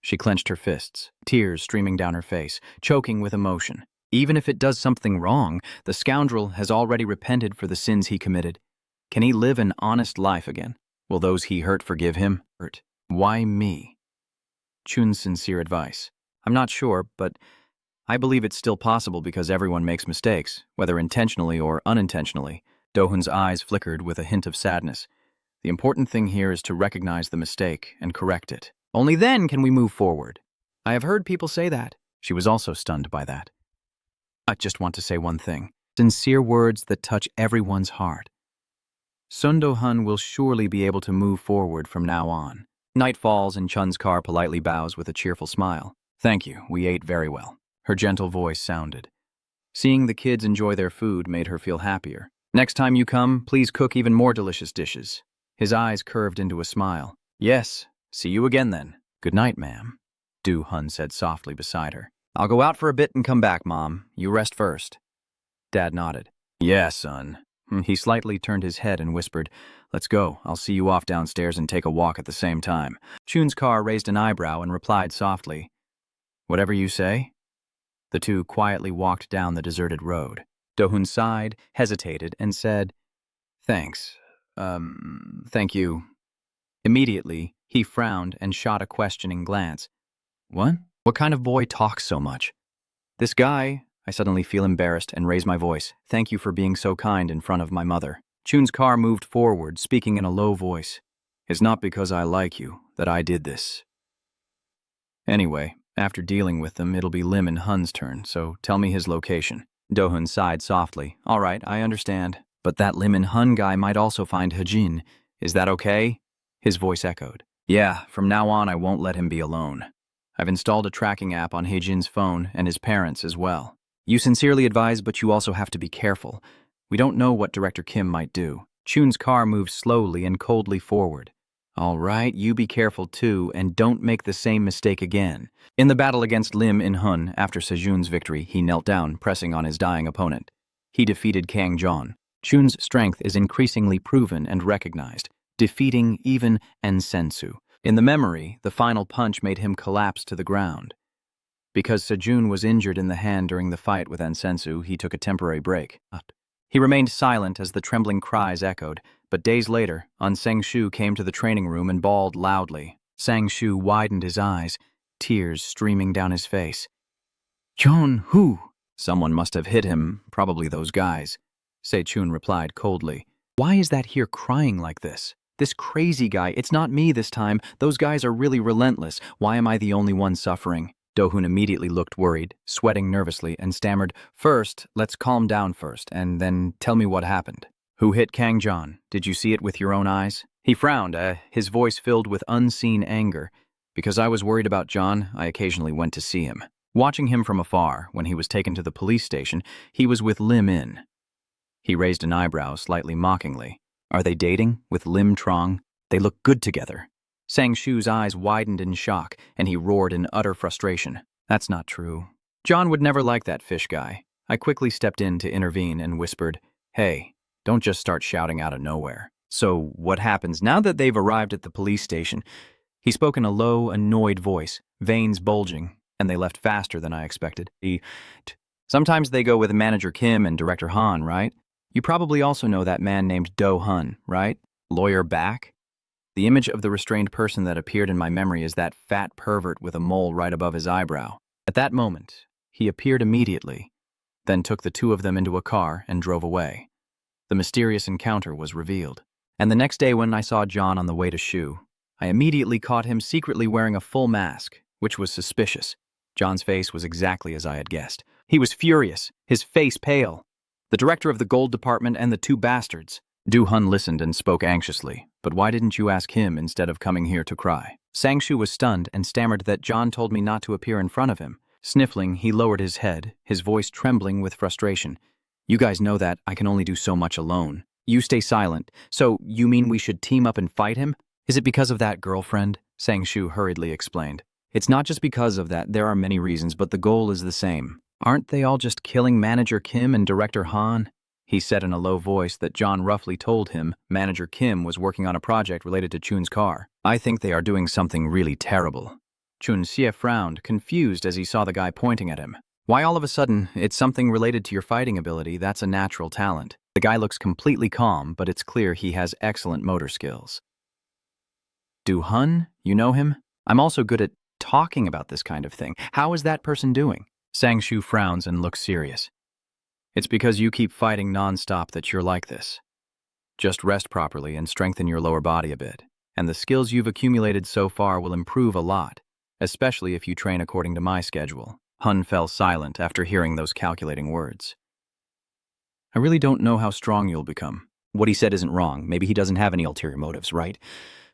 She clenched her fists, tears streaming down her face, choking with emotion. Even if it does something wrong, the scoundrel has already repented for the sins he committed. Can he live an honest life again? Will those he hurt forgive him? Why me? Chun's sincere advice. I'm not sure, but I believe it's still possible because everyone makes mistakes, whether intentionally or unintentionally. Dohun's eyes flickered with a hint of sadness. The important thing here is to recognize the mistake and correct it. Only then can we move forward. I have heard people say that. She was also stunned by that. I just want to say one thing. Sincere words that touch everyone's heart. Sun Do-hun will surely be able to move forward from now on. Night falls and Chun's car politely bows with a cheerful smile. Thank you, we ate very well. Her gentle voice sounded. Seeing the kids enjoy their food made her feel happier. Next time you come, please cook even more delicious dishes. His eyes curved into a smile. Yes, see you again then. Good night, ma'am. Do-hun said softly beside her. I'll go out for a bit and come back, Mom. You rest first. Dad nodded. Yeah, son. He slightly turned his head and whispered, Let's go. I'll see you off downstairs and take a walk at the same time. Chun's car raised an eyebrow and replied softly, Whatever you say. The two quietly walked down the deserted road. Do-hun sighed, hesitated, and said, Thanks. Thank you. Immediately, he frowned and shot a questioning glance. What? What kind of boy talks so much? This guy. I suddenly feel embarrassed and raise my voice. Thank you for being so kind in front of my mother. Chun's car moved forward, speaking in a low voice. It's not because I like you that I did this. Anyway, after dealing with them, it'll be Lim and Hun's turn, so tell me his location. Do-hun sighed softly. All right, I understand. But that Lim and Hun guy might also find Hejin. Is that okay? His voice echoed. Yeah, from now on I won't let him be alone. I've installed a tracking app on Hejin's phone and his parents as well. You sincerely advise, but you also have to be careful. We don't know what Director Kim might do. Chun's car moved slowly and coldly forward. All right, you be careful too, and don't make the same mistake again. In the battle against Lim In Hun, after Sejun's victory, he knelt down, pressing on his dying opponent. He defeated Kang Jon. Chun's strength is increasingly proven and recognized, defeating even Ansensu. In the memory, the final punch made him collapse to the ground. Because Sejun was injured in the hand during the fight with Ansensu, he took a temporary break. He remained silent as the trembling cries echoed, but days later, Sang-shu came to the training room and bawled loudly. Sang-shu widened his eyes, tears streaming down his face. Chun, who? Someone must have hit him, probably those guys. Se-chun replied coldly. Why is that here crying like this? This crazy guy, it's not me this time. Those guys are really relentless. Why am I the only one suffering? Do-hun immediately looked worried, sweating nervously, and stammered, First, let's calm down first, and then tell me what happened. Who hit Kang John? Did you see it with your own eyes? He frowned, his voice filled with unseen anger. Because I was worried about John, I occasionally went to see him. Watching him from afar, when he was taken to the police station, he was with Lim In. He raised an eyebrow slightly mockingly. Are they dating? With Lim Trong? They look good together. Sang-Shu's eyes widened in shock, and he roared in utter frustration. That's not true. John would never like that fish guy. I quickly stepped in to intervene and whispered, Hey, don't just start shouting out of nowhere. So what happens now that they've arrived at the police station? He spoke in a low, annoyed voice, veins bulging, and they left faster than I expected. Sometimes they go with Manager Kim and Director Han, right? You probably also know that man named Do Hun, right? Lawyer back? The image of the restrained person that appeared in my memory is that fat pervert with a mole right above his eyebrow. At that moment, he appeared immediately, then took the two of them into a car and drove away. The mysterious encounter was revealed. And the next day when I saw John on the way to Shu, I immediately caught him secretly wearing a full mask, which was suspicious. John's face was exactly as I had guessed. He was furious, his face pale. The director of the gold department and the two bastards. Du Hun listened and spoke anxiously. But why didn't you ask him instead of coming here to cry? Sang-Shu was stunned and stammered that John told me not to appear in front of him. Sniffling, he lowered his head, his voice trembling with frustration. You guys know that I can only do so much alone. You stay silent. So, you mean we should team up and fight him? Is it because of that girlfriend? Sang-Shu hurriedly explained. It's not just because of that. There are many reasons, but the goal is the same. Aren't they all just killing Manager Kim and Director Han? He said in a low voice that John roughly told him Manager Kim was working on a project related to Chun's car. I think they are doing something really terrible. Chun Xie frowned, confused as he saw the guy pointing at him. Why all of a sudden, it's something related to your fighting ability, that's a natural talent. The guy looks completely calm, but it's clear he has excellent motor skills. Du Hun, you know him? I'm also good at talking about this kind of thing. How is that person doing? Sang-Shu frowns and looks serious. It's because you keep fighting non-stop that you're like this. Just rest properly and strengthen your lower body a bit, and the skills you've accumulated so far will improve a lot, especially if you train according to my schedule. Hun fell silent after hearing those calculating words. I really don't know how strong you'll become. What he said isn't wrong. Maybe he doesn't have any ulterior motives, right?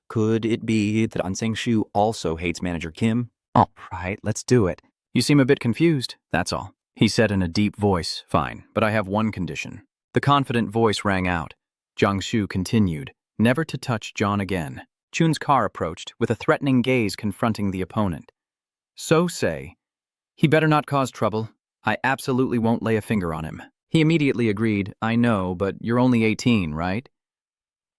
Could it be that An Sang-Shu also hates Manager Kim? All right, let's do it. You seem a bit confused, that's all. He said in a deep voice, Fine, but I have one condition. The confident voice rang out. Jiang-Shu continued, never to touch John again. Chun's car approached, with a threatening gaze confronting the opponent. So say, he better not cause trouble. I absolutely won't lay a finger on him. He immediately agreed, I know, but you're only 18, right?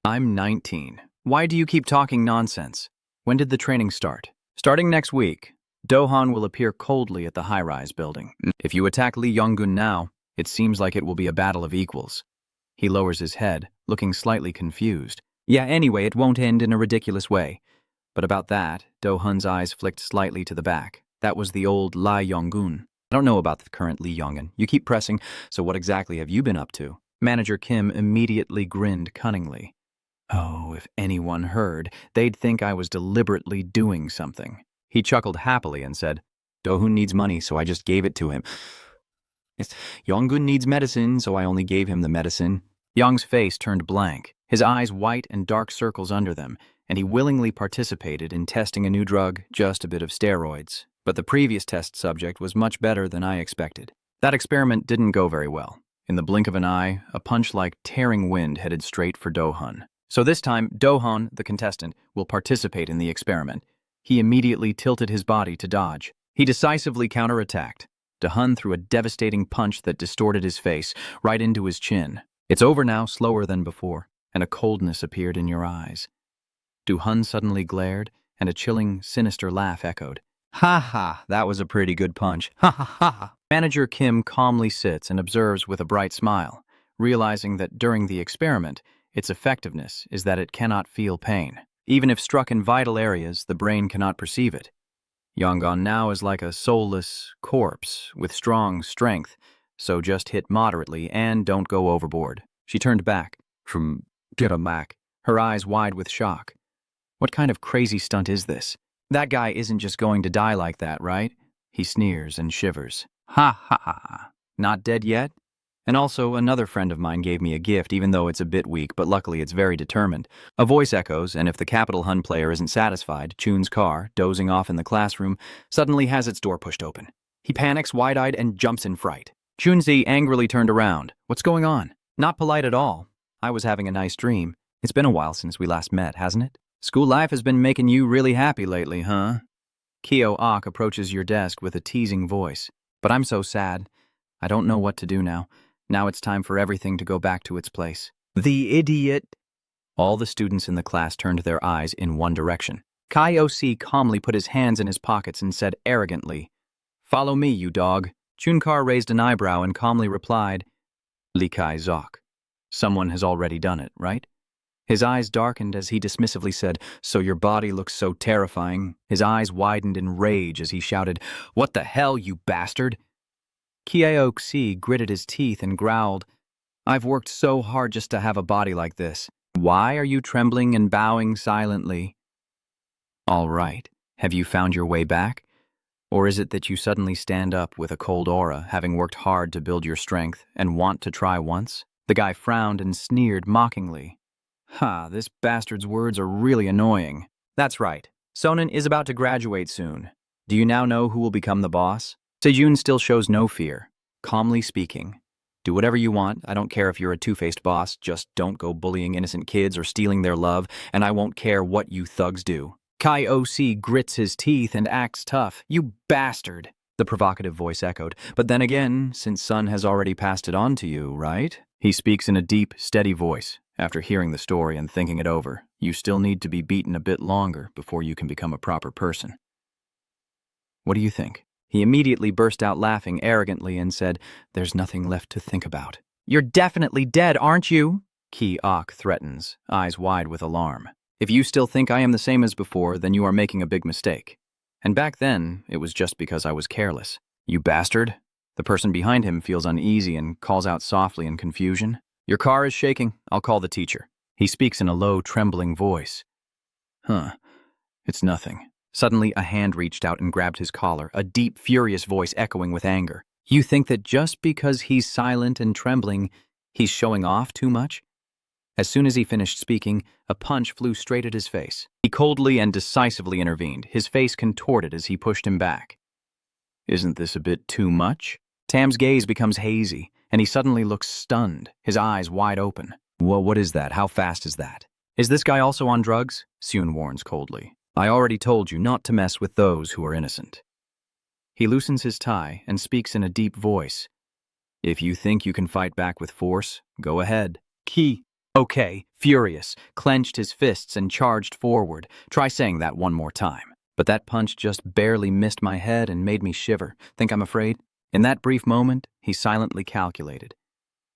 I'm 19. Why do you keep talking nonsense? When did the training start? Starting next week. Dohan will appear coldly at the high-rise building. If you attack Li Yonggun now, it seems like it will be a battle of equals. He lowers his head, looking slightly confused. Yeah, anyway, it won't end in a ridiculous way. But about that, Dohun's eyes flicked slightly to the back. That was the old Li Yonggun. I don't know about the current Li Yonggun. You keep pressing, so what exactly have you been up to? Manager Kim immediately grinned cunningly. Oh, if anyone heard, they'd think I was deliberately doing something. He chuckled happily and said, Dohun needs money, so I just gave it to him. Yonggun needs medicine, so I only gave him the medicine. Yong's face turned blank, his eyes white and dark circles under them, and he willingly participated in testing a new drug, just a bit of steroids. But the previous test subject was much better than I expected. That experiment didn't go very well. In the blink of an eye, a punch like tearing wind headed straight for Dohun. So this time, Dohun, the contestant, will participate in the experiment. He immediately tilted his body to dodge. He decisively counterattacked. Dohun threw a devastating punch that distorted his face, right into his chin. It's over now, slower than before, and a coldness appeared in your eyes. Dohun suddenly glared, and a chilling, sinister laugh echoed. Ha ha, that was a pretty good punch. Ha ha ha. Manager Kim calmly sits and observes with a bright smile, realizing that during the experiment, its effectiveness is that it cannot feel pain. Even if struck in vital areas, the brain cannot perceive it. Yonggon now is like a soulless corpse with strong strength, so just hit moderately and don't go overboard. She turned back. Get him back. Her eyes wide with shock. What kind of crazy stunt is this? That guy isn't just going to die like that, right? He sneers and shivers. Ha ha ha. Not dead yet? And also, another friend of mine gave me a gift, even though it's a bit weak, but luckily it's very determined. A voice echoes, and if the Capital Hun player isn't satisfied, Chun's car, dozing off in the classroom, suddenly has its door pushed open. He panics, wide-eyed, and jumps in fright. Chunzi angrily turned around. What's going on? Not polite at all. I was having a nice dream. It's been a while since we last met, hasn't it? School life has been making you really happy lately, huh? Kyo-ok approaches your desk with a teasing voice. But I'm so sad. I don't know what to do now. Now it's time for everything to go back to its place. The idiot! All the students in the class turned their eyes in one direction. Kyo-si calmly put his hands in his pockets and said arrogantly, "Follow me, you dog." Chunkar raised an eyebrow and calmly replied, "Likai Zok. Someone has already done it, right?" His eyes darkened as he dismissively said, "So your body looks so terrifying." His eyes widened in rage as he shouted, "What the hell, you bastard?" Kyo-si gritted his teeth and growled, "I've worked so hard just to have a body like this. Why are you trembling and bowing silently?" All right, have you found your way back? Or is it that you suddenly stand up with a cold aura, having worked hard to build your strength, and want to try once? The guy frowned and sneered mockingly. Ha, this bastard's words are really annoying. That's right. Sonen is about to graduate soon. Do you now know who will become the boss? Sejun still shows no fear, calmly speaking. Do whatever you want. I don't care if you're a two-faced boss. Just don't go bullying innocent kids or stealing their love, and I won't care what you thugs do. Kyo-si grits his teeth and acts tough. You bastard, the provocative voice echoed. But then again, since Sun has already passed it on to you, right? He speaks in a deep, steady voice. After hearing the story and thinking it over, you still need to be beaten a bit longer before you can become a proper person. What do you think? He immediately burst out laughing arrogantly and said, "There's nothing left to think about." "You're definitely dead, aren't you?" Ki-ok threatens, eyes wide with alarm. "If you still think I am the same as before, then you are making a big mistake. And back then, it was just because I was careless." "You bastard." The person behind him feels uneasy and calls out softly in confusion. "Your car is shaking. I'll call the teacher." He speaks in a low, trembling voice. It's nothing." Suddenly, a hand reached out and grabbed his collar, a deep, furious voice echoing with anger. "You think that just because he's silent and trembling, he's showing off too much?" As soon as he finished speaking, a punch flew straight at his face. He coldly and decisively intervened, his face contorted as he pushed him back. "Isn't this a bit too much?" Tam's gaze becomes hazy, and he suddenly looks stunned, his eyes wide open. "Well, what is that? How fast is that?" "Is this guy also on drugs?" Seun warns coldly. "I already told you not to mess with those who are innocent." He loosens his tie and speaks in a deep voice. "If you think you can fight back with force, go ahead." Okay, furious, clenched his fists and charged forward. Try saying that one more time. But that punch just barely missed my head and made me shiver. Think I'm afraid? In that brief moment, he silently calculated.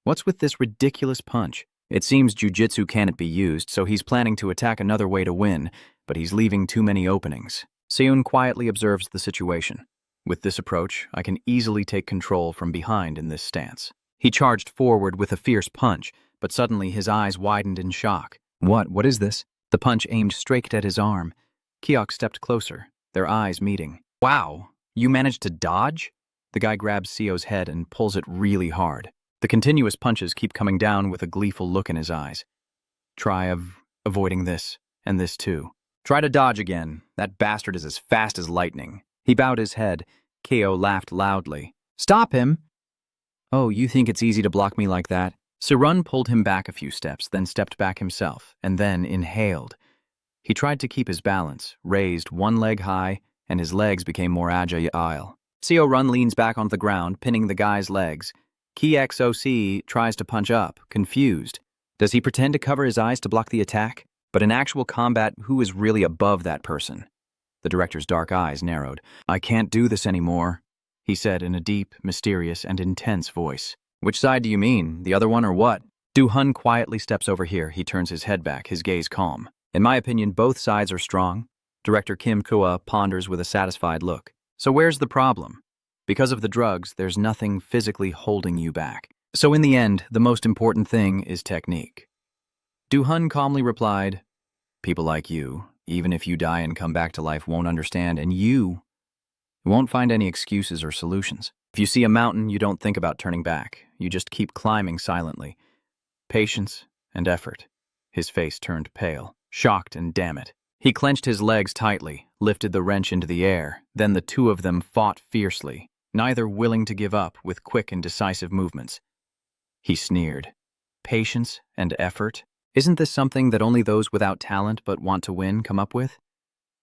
What's with this ridiculous punch? It seems jujitsu can't be used, so he's planning to attack another way to win, but he's leaving too many openings. Seun quietly observes the situation. With this approach, I can easily take control from behind in this stance. He charged forward with a fierce punch, but suddenly his eyes widened in shock. What is this?" The punch aimed straight at his arm. Kiok stepped closer, their eyes meeting. "Wow, you managed to dodge?" The guy grabs Seo's head and pulls it really hard. The continuous punches keep coming down with a gleeful look in his eyes. "Try avoiding this, and this too. Try to dodge again. That bastard is as fast as lightning." He bowed his head. Keo laughed loudly. "Stop him!" "Oh, you think it's easy to block me like that?" Surun pulled him back a few steps, then stepped back himself, and then inhaled. He tried to keep his balance, raised one leg high, and his legs became more agile. Seo Run leans back on the ground, pinning the guy's legs. KXOC tries to punch up, confused. Does he pretend to cover his eyes to block the attack? But in actual combat, who is really above that person? The director's dark eyes narrowed. "I can't do this anymore," he said in a deep, mysterious, and intense voice. "Which side do you mean? The other one or what?" Du-hun quietly steps over here. He turns his head back, his gaze calm. "In my opinion, both sides are strong." Director Kim Kua ponders with a satisfied look. "So where's the problem? Because of the drugs, there's nothing physically holding you back. So in the end, the most important thing is technique." Du-hun calmly replied, "People like you, even if you die and come back to life, won't understand, and you won't find any excuses or solutions." If you see a mountain, you don't think about turning back. You just keep climbing silently. Patience and effort. His face turned pale, shocked and damn it. He clenched his legs tightly, lifted the wrench into the air, then the two of them fought fiercely, neither willing to give up with quick and decisive movements. He sneered. Patience and effort? Isn't this something that only those without talent but want to win come up with?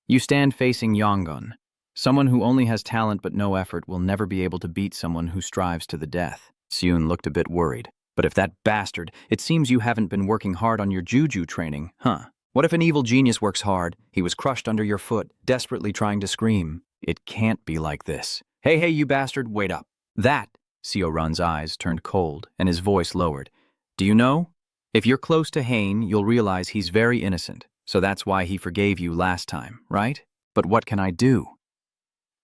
You stand facing Yongun. Someone who only has talent but no effort will never be able to beat someone who strives to the death. Seun looked a bit worried. But if that bastard, it seems you haven't been working hard on your juju training, huh? What if an evil genius works hard? He was crushed under your foot, desperately trying to scream. It can't be like this. Hey, you bastard, wait up. That, Seo-run's eyes turned cold and his voice lowered. Do you know? If you're close to Hain, you'll realize he's very innocent, so that's why he forgave you last time, right? But what can I do?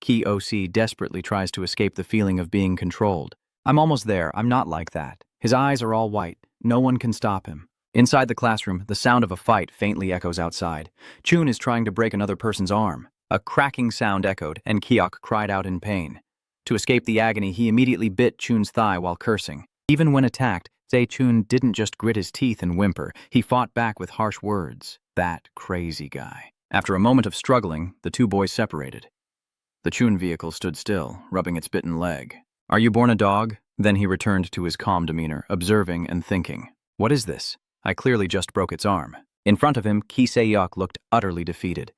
Ki OC desperately tries to escape the feeling of being controlled. I'm almost there, I'm not like that. His eyes are all white. No one can stop him. Inside the classroom, the sound of a fight faintly echoes outside. Chun is trying to break another person's arm. A cracking sound echoed, and Kiok cried out in pain. To escape the agony, he immediately bit Chun's thigh while cursing. Even when attacked, Zae-chun didn't just grit his teeth and whimper. He fought back with harsh words. That crazy guy. After a moment of struggling, the two boys separated. The Chun vehicle stood still, rubbing its bitten leg. Are you born a dog? Then he returned to his calm demeanor, observing and thinking. What is this? I clearly just broke its arm. In front of him, Ki Se-yok looked utterly defeated.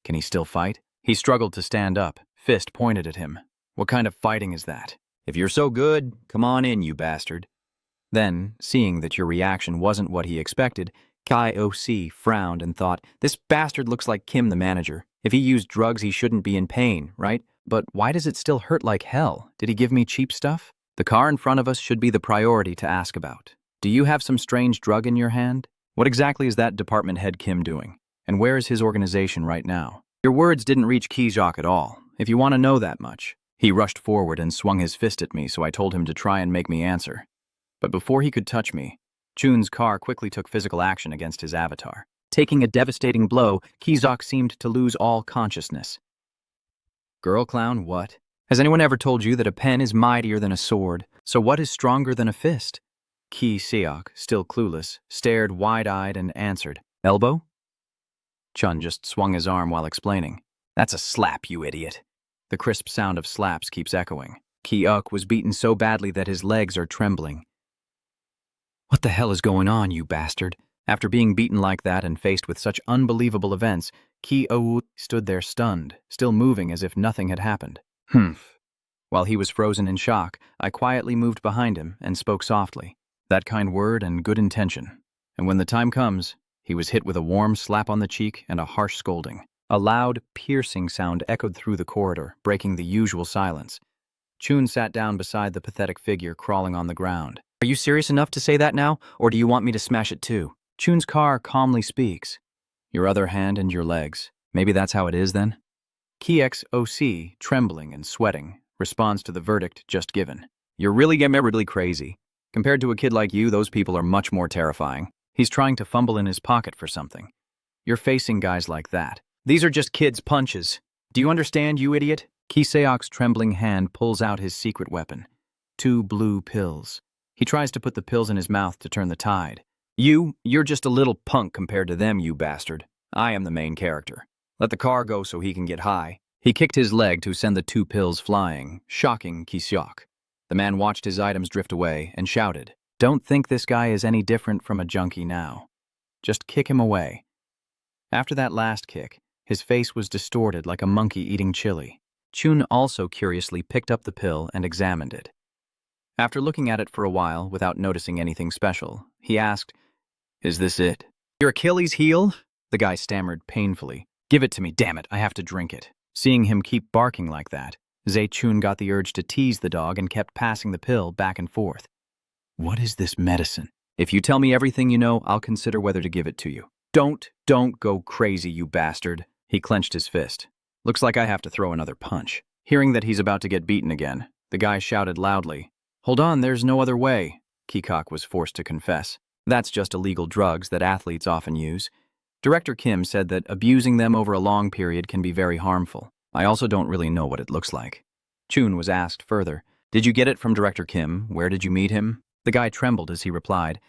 Can he still fight? He struggled to stand up, fist pointed at him. What kind of fighting is that? If you're so good, come on in, you bastard. Then, seeing that your reaction wasn't what he expected, Kai OC frowned and thought, this bastard looks like Kim the manager. If he used drugs, he shouldn't be in pain, right? But why does it still hurt like hell? Did he give me cheap stuff? The car in front of us should be the priority to ask about. Do you have some strange drug in your hand? What exactly is that department head Kim doing? And where is his organization right now? Your words didn't reach Ki-jok at all, if you want to know that much. He rushed forward and swung his fist at me, so I told him to try and make me answer. But before he could touch me, Chun's car quickly took physical action against his avatar. Taking a devastating blow, Ki-jok seemed to lose all consciousness. Girl clown, what? Has anyone ever told you that a pen is mightier than a sword? So what is stronger than a fist? Ki Seok, still clueless, stared wide-eyed and answered, elbow? Chun just swung his arm while explaining. That's a slap, you idiot. The crisp sound of slaps keeps echoing. Ki-uk was beaten so badly that his legs are trembling. What the hell is going on, you bastard? After being beaten like that and faced with such unbelievable events, Ki-ou stood there stunned, still moving as if nothing had happened. Humph. While he was frozen in shock, I quietly moved behind him and spoke softly. That kind word and good intention. And when the time comes, he was hit with a warm slap on the cheek and a harsh scolding. A loud, piercing sound echoed through the corridor, breaking the usual silence. Chun sat down beside the pathetic figure crawling on the ground. Are you serious enough to say that now, or do you want me to smash it too? Chun's car calmly speaks. Your other hand and your legs. Maybe that's how it is then? Ki-X OC, trembling and sweating, responds to the verdict just given. You're really crazy. Compared to a kid like you, those people are much more terrifying. He's trying to fumble in his pocket for something. You're facing guys like that. These are just kids' punches. Do you understand, you idiot? Ki Seok's trembling hand pulls out his secret weapon. 2 blue pills. He tries to put the pills in his mouth to turn the tide. You're just a little punk compared to them, you bastard. I am the main character. Let the car go so he can get high. He kicked his leg to send the 2 pills flying, shocking Ki Seok. The man watched his items drift away and shouted, Don't think this guy is any different from a junkie now. Just kick him away. After that last kick, his face was distorted like a monkey eating chili. Chun also curiously picked up the pill and examined it. After looking at it for a while without noticing anything special, he asked, Is this it? Your Achilles heel? The guy stammered painfully. Give it to me, damn it, I have to drink it. Seeing him keep barking like that, Zae-chun got the urge to tease the dog and kept passing the pill back and forth. What is this medicine? If you tell me everything you know, I'll consider whether to give it to you. Don't go crazy, you bastard. He clenched his fist. Looks like I have to throw another punch. Hearing that he's about to get beaten again, the guy shouted loudly, Hold on, there's no other way. Ki-kok was forced to confess. That's just illegal drugs that athletes often use. Director Kim said that abusing them over a long period can be very harmful. I also don't really know what it looks like. Chun was asked further, Did you get it from Director Kim? Where did you meet him? The guy trembled as he replied,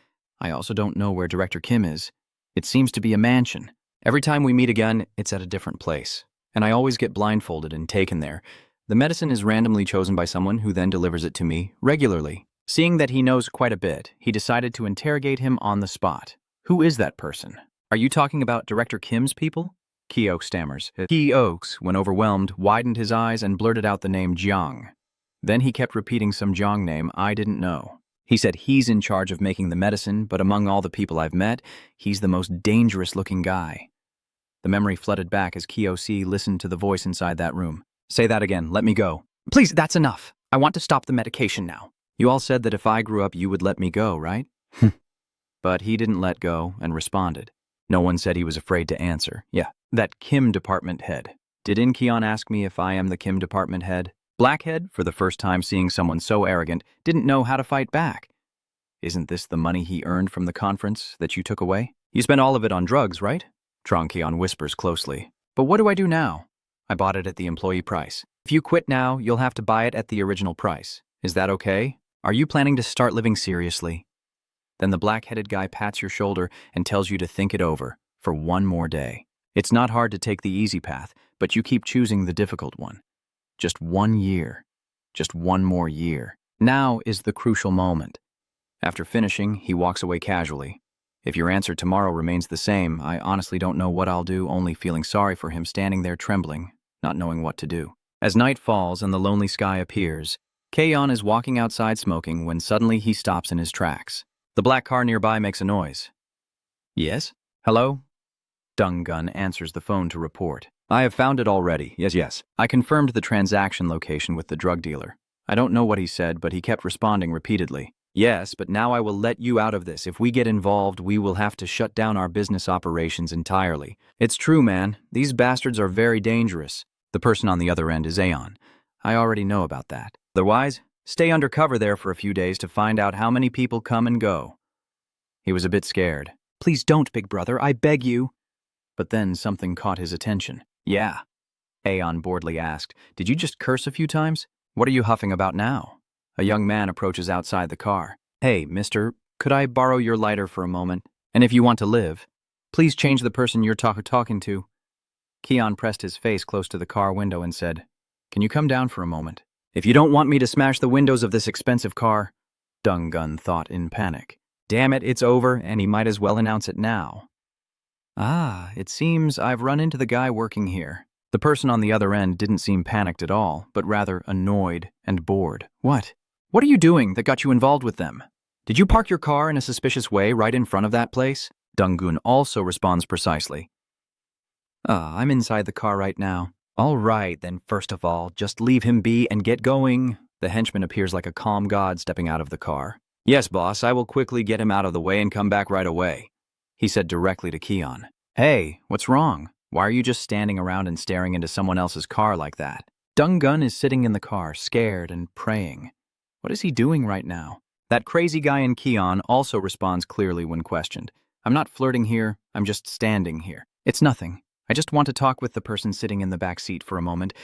I also don't know where Director Kim is. It seems to be a mansion. Every time we meet again, it's at a different place. And I always get blindfolded and taken there. The medicine is randomly chosen by someone who then delivers it to me regularly. Seeing that he knows quite a bit, he decided to interrogate him on the spot. Who is that person? Are you talking about Director Kim's people? Ki-ok stammers. Ki-ok, when overwhelmed, widened his eyes and blurted out the name Jiang. Then he kept repeating some Jiang name I didn't know. He said he's in charge of making the medicine, but among all the people I've met, he's the most dangerous-looking guy. The memory flooded back as Ki-ok listened to the voice inside that room. Say that again, let me go. Please, that's enough. I want to stop the medication now. You all said that if I grew up, you would let me go, right? But he didn't let go and responded. No one said he was afraid to answer. Yeah, that Kim department head. Did In-Keon ask me if I am the Kim department head? Blackhead, for the first time seeing someone so arrogant, didn't know how to fight back. Isn't this the money he earned from the conference that you took away? You spent all of it on drugs, right? Tronkeon whispers closely. But what do I do now? I bought it at the employee price. If you quit now, you'll have to buy it at the original price. Is that okay? Are you planning to start living seriously? Then the black-headed guy pats your shoulder and tells you to think it over for one more day. It's not hard to take the easy path, but you keep choosing the difficult one. Just 1 year. Just one more year. Now is the crucial moment. After finishing, he walks away casually. If your answer tomorrow remains the same, I honestly don't know what I'll do, only feeling sorry for him standing there trembling, not knowing what to do. As night falls and the lonely sky appears, Kaeon is walking outside smoking when suddenly he stops in his tracks. The black car nearby makes a noise. Yes? Hello? Dung-gun answers the phone to report. I have found it already. Yes. I confirmed the transaction location with the drug dealer. I don't know what he said, but he kept responding repeatedly. Yes, but now I will let you out of this. If we get involved, we will have to shut down our business operations entirely. It's true, man. These bastards are very dangerous. The person on the other end is Aeon. I already know about that. Otherwise, stay undercover there for a few days to find out how many people come and go. He was a bit scared. Please don't, big brother, I beg you. But then something caught his attention. Yeah. Aeon boredly asked, Did you just curse a few times? What are you huffing about now? A young man approaches outside the car. Hey, mister, could I borrow your lighter for a moment? And if you want to live, please change the person you're talking to. Keon pressed his face close to the car window and said, Can you come down for a moment? If you don't want me to smash the windows of this expensive car, Dung-gun thought in panic. Damn it, it's over, and he might as well announce it now. Ah, it seems I've run into the guy working here. The person on the other end didn't seem panicked at all, but rather annoyed and bored. What? What are you doing that got you involved with them? Did you park your car in a suspicious way right in front of that place? Dung-gun also responds precisely. I'm inside the car right now. All right, then first of all, just leave him be and get going. The henchman appears like a calm god stepping out of the car. Yes, boss, I will quickly get him out of the way and come back right away, he said directly to Keon. Hey, what's wrong? Why are you just standing around and staring into someone else's car like that? Dung-gun is sitting in the car, scared and praying. What is he doing right now? That crazy guy in Keon also responds clearly when questioned. I'm not flirting here, I'm just standing here. It's nothing. I just want to talk with the person sitting in the back seat for a moment.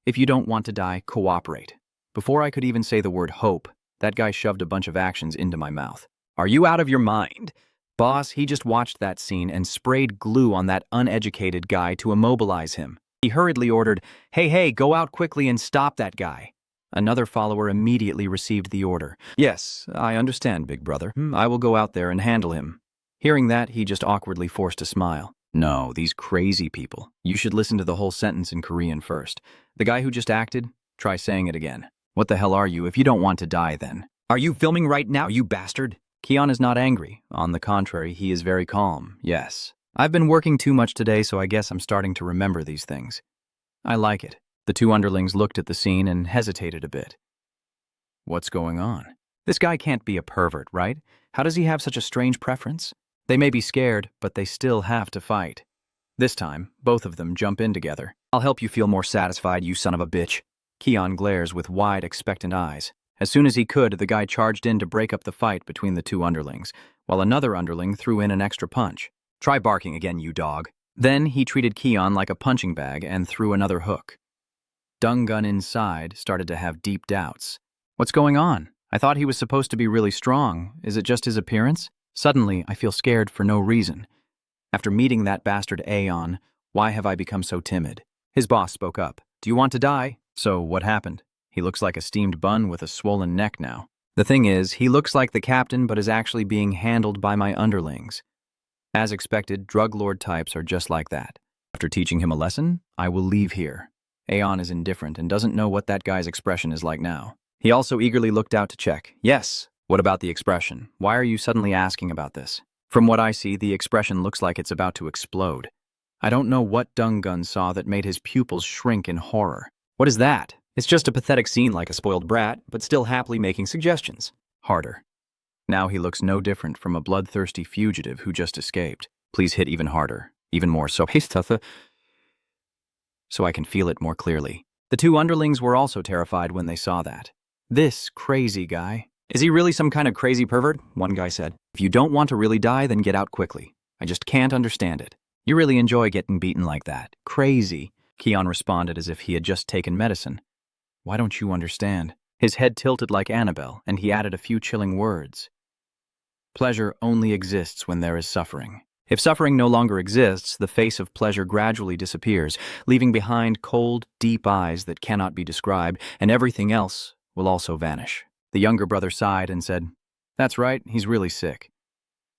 If you don't want to die, cooperate. Before I could even say the word hope, that guy shoved a bunch of actions into my mouth. Are you out of your mind? Boss, he just watched that scene and sprayed glue on that uneducated guy to immobilize him. He hurriedly ordered, Hey, go out quickly and stop that guy. Another follower immediately received the order. Yes, I understand, big brother. I will go out there and handle him. Hearing that, he just awkwardly forced a smile. No, these crazy people. You should listen to the whole sentence in Korean first. The guy who just acted, try saying it again. What the hell are you if you don't want to die then? Are you filming right now, you bastard? Keon is not angry. On the contrary, he is very calm, yes. I've been working too much today, so I guess I'm starting to remember these things. I like it. The two underlings looked at the scene and hesitated a bit. What's going on? This guy can't be a pervert, right? How does he have such a strange preference? They may be scared, but they still have to fight. This time, both of them jump in together. I'll help you feel more satisfied, you son of a bitch. Keon glares with wide, expectant eyes. As soon as he could, the guy charged in to break up the fight between the two underlings, while another underling threw in an extra punch. Try barking again, you dog. Then he treated Keon like a punching bag and threw another hook. Dung-gun inside started to have deep doubts. What's going on? I thought he was supposed to be really strong. Is it just his appearance? Suddenly, I feel scared for no reason. After meeting that bastard Aeon, why have I become so timid? His boss spoke up. Do you want to die? So, what happened? He looks like a steamed bun with a swollen neck now. The thing is, he looks like the captain but is actually being handled by my underlings. As expected, drug lord types are just like that. After teaching him a lesson, I will leave here. Aeon is indifferent and doesn't know what that guy's expression is like now. He also eagerly looked out to check. Yes. What about the expression? Why are you suddenly asking about this? From what I see, the expression looks like it's about to explode. I don't know what Dungun saw that made his pupils shrink in horror. What is that? It's just a pathetic scene like a spoiled brat, but still happily making suggestions. Harder. Now he looks no different from a bloodthirsty fugitive who just escaped. Please hit even harder, even more so I can feel it more clearly. The two underlings were also terrified when they saw that. This crazy guy. Is he really some kind of crazy pervert? One guy said. If you don't want to really die, then get out quickly. I just can't understand it. You really enjoy getting beaten like that. Crazy. Keon responded as if he had just taken medicine. Why don't you understand? His head tilted like Annabelle, and he added a few chilling words. Pleasure only exists when there is suffering. If suffering no longer exists, the face of pleasure gradually disappears, leaving behind cold, deep eyes that cannot be described, and everything else will also vanish. The younger brother sighed and said, That's right, he's really sick.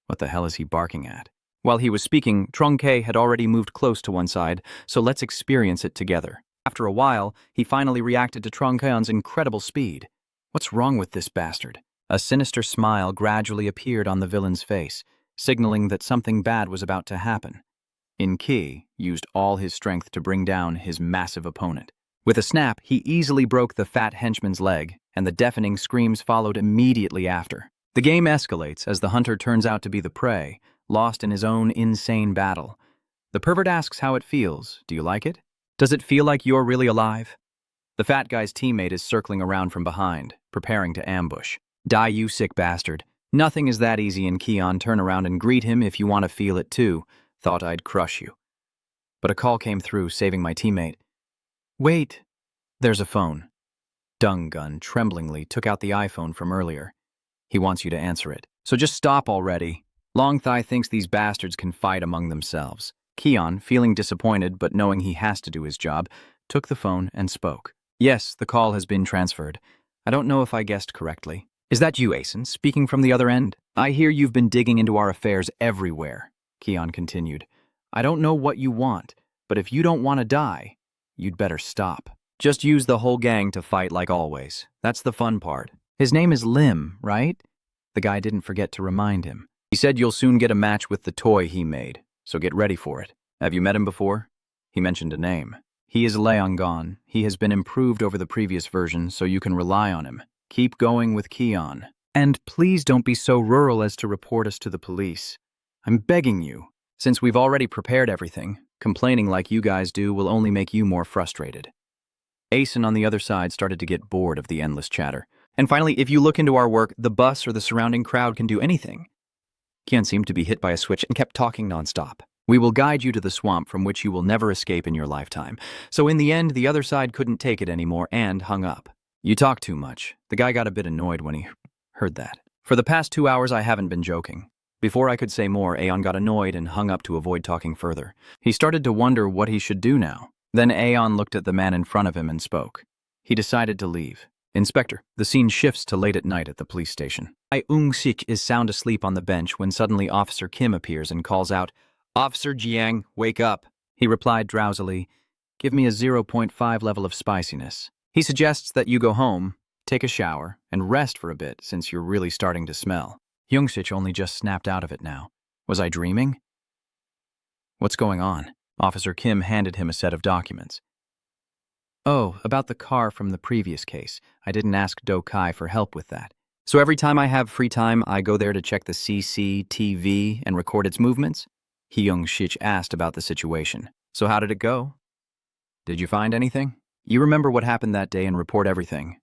What the hell is he barking at? While he was speaking, Trungke had already moved close to one side, so let's experience it together. After a while, he finally reacted to Trungkeon's incredible speed. What's wrong with this bastard? A sinister smile gradually appeared on the villain's face, signaling that something bad was about to happen. In-Ki used all his strength to bring down his massive opponent. With a snap, he easily broke the fat henchman's leg, and the deafening screams followed immediately after. The game escalates as the hunter turns out to be the prey, lost in his own insane battle. The pervert asks how it feels. Do you like it? Does it feel like you're really alive? The fat guy's teammate is circling around from behind, preparing to ambush. Die, you sick bastard. Nothing is that easy. In Keon, turn around and greet him if you want to feel it too. Thought I'd crush you. But a call came through, saving my teammate. Wait. There's a phone. Dungun tremblingly took out the iPhone from earlier. He wants you to answer it. So just stop already. Long Thigh thinks these bastards can fight among themselves. Keon, feeling disappointed but knowing he has to do his job, took the phone and spoke. Yes, the call has been transferred. I don't know if I guessed correctly. Is that you, Asen, speaking from the other end? I hear you've been digging into our affairs everywhere, Keon continued. I don't know what you want, but if you don't want to die, you'd better stop. Just use the whole gang to fight like always. That's the fun part. His name is Lim, right? The guy didn't forget to remind him. He said you'll soon get a match with the toy he made, so get ready for it. Have you met him before? He mentioned a name. He is Leongon. He has been improved over the previous version, so you can rely on him. Keep going with Keon. And please don't be so rural as to report us to the police. I'm begging you. Since we've already prepared everything, complaining like you guys do will only make you more frustrated. Asen on the other side started to get bored of the endless chatter. And finally, if you look into our work, the bus or the surrounding crowd can do anything. Kian seemed to be hit by a switch and kept talking nonstop. We will guide you to the swamp from which you will never escape in your lifetime. So in the end, the other side couldn't take it anymore and hung up. You talk too much. The guy got a bit annoyed when he heard that. For the past 2 hours, I haven't been joking. Before I could say more, Aeon got annoyed and hung up to avoid talking further. He started to wonder what he should do now. Then Aeon looked at the man in front of him and spoke. He decided to leave. Inspector, the scene shifts to late at night at the police station. Ung-sik is sound asleep on the bench when suddenly Officer Kim appears and calls out, Officer Jiang, wake up. He replied drowsily, Give me a 0.5 level of spiciness. He suggests that you go home, take a shower, and rest for a bit since you're really starting to smell. Youngsich only just snapped out of it now. Was I dreaming? What's going on? Officer Kim handed him a set of documents. Oh, about the car from the previous case. I didn't ask Do Kai for help with that. So every time I have free time, I go there to check the CCTV and record its movements? Hyung-shich asked about the situation. So how did it go? Did you find anything? You remember what happened that day and report everything.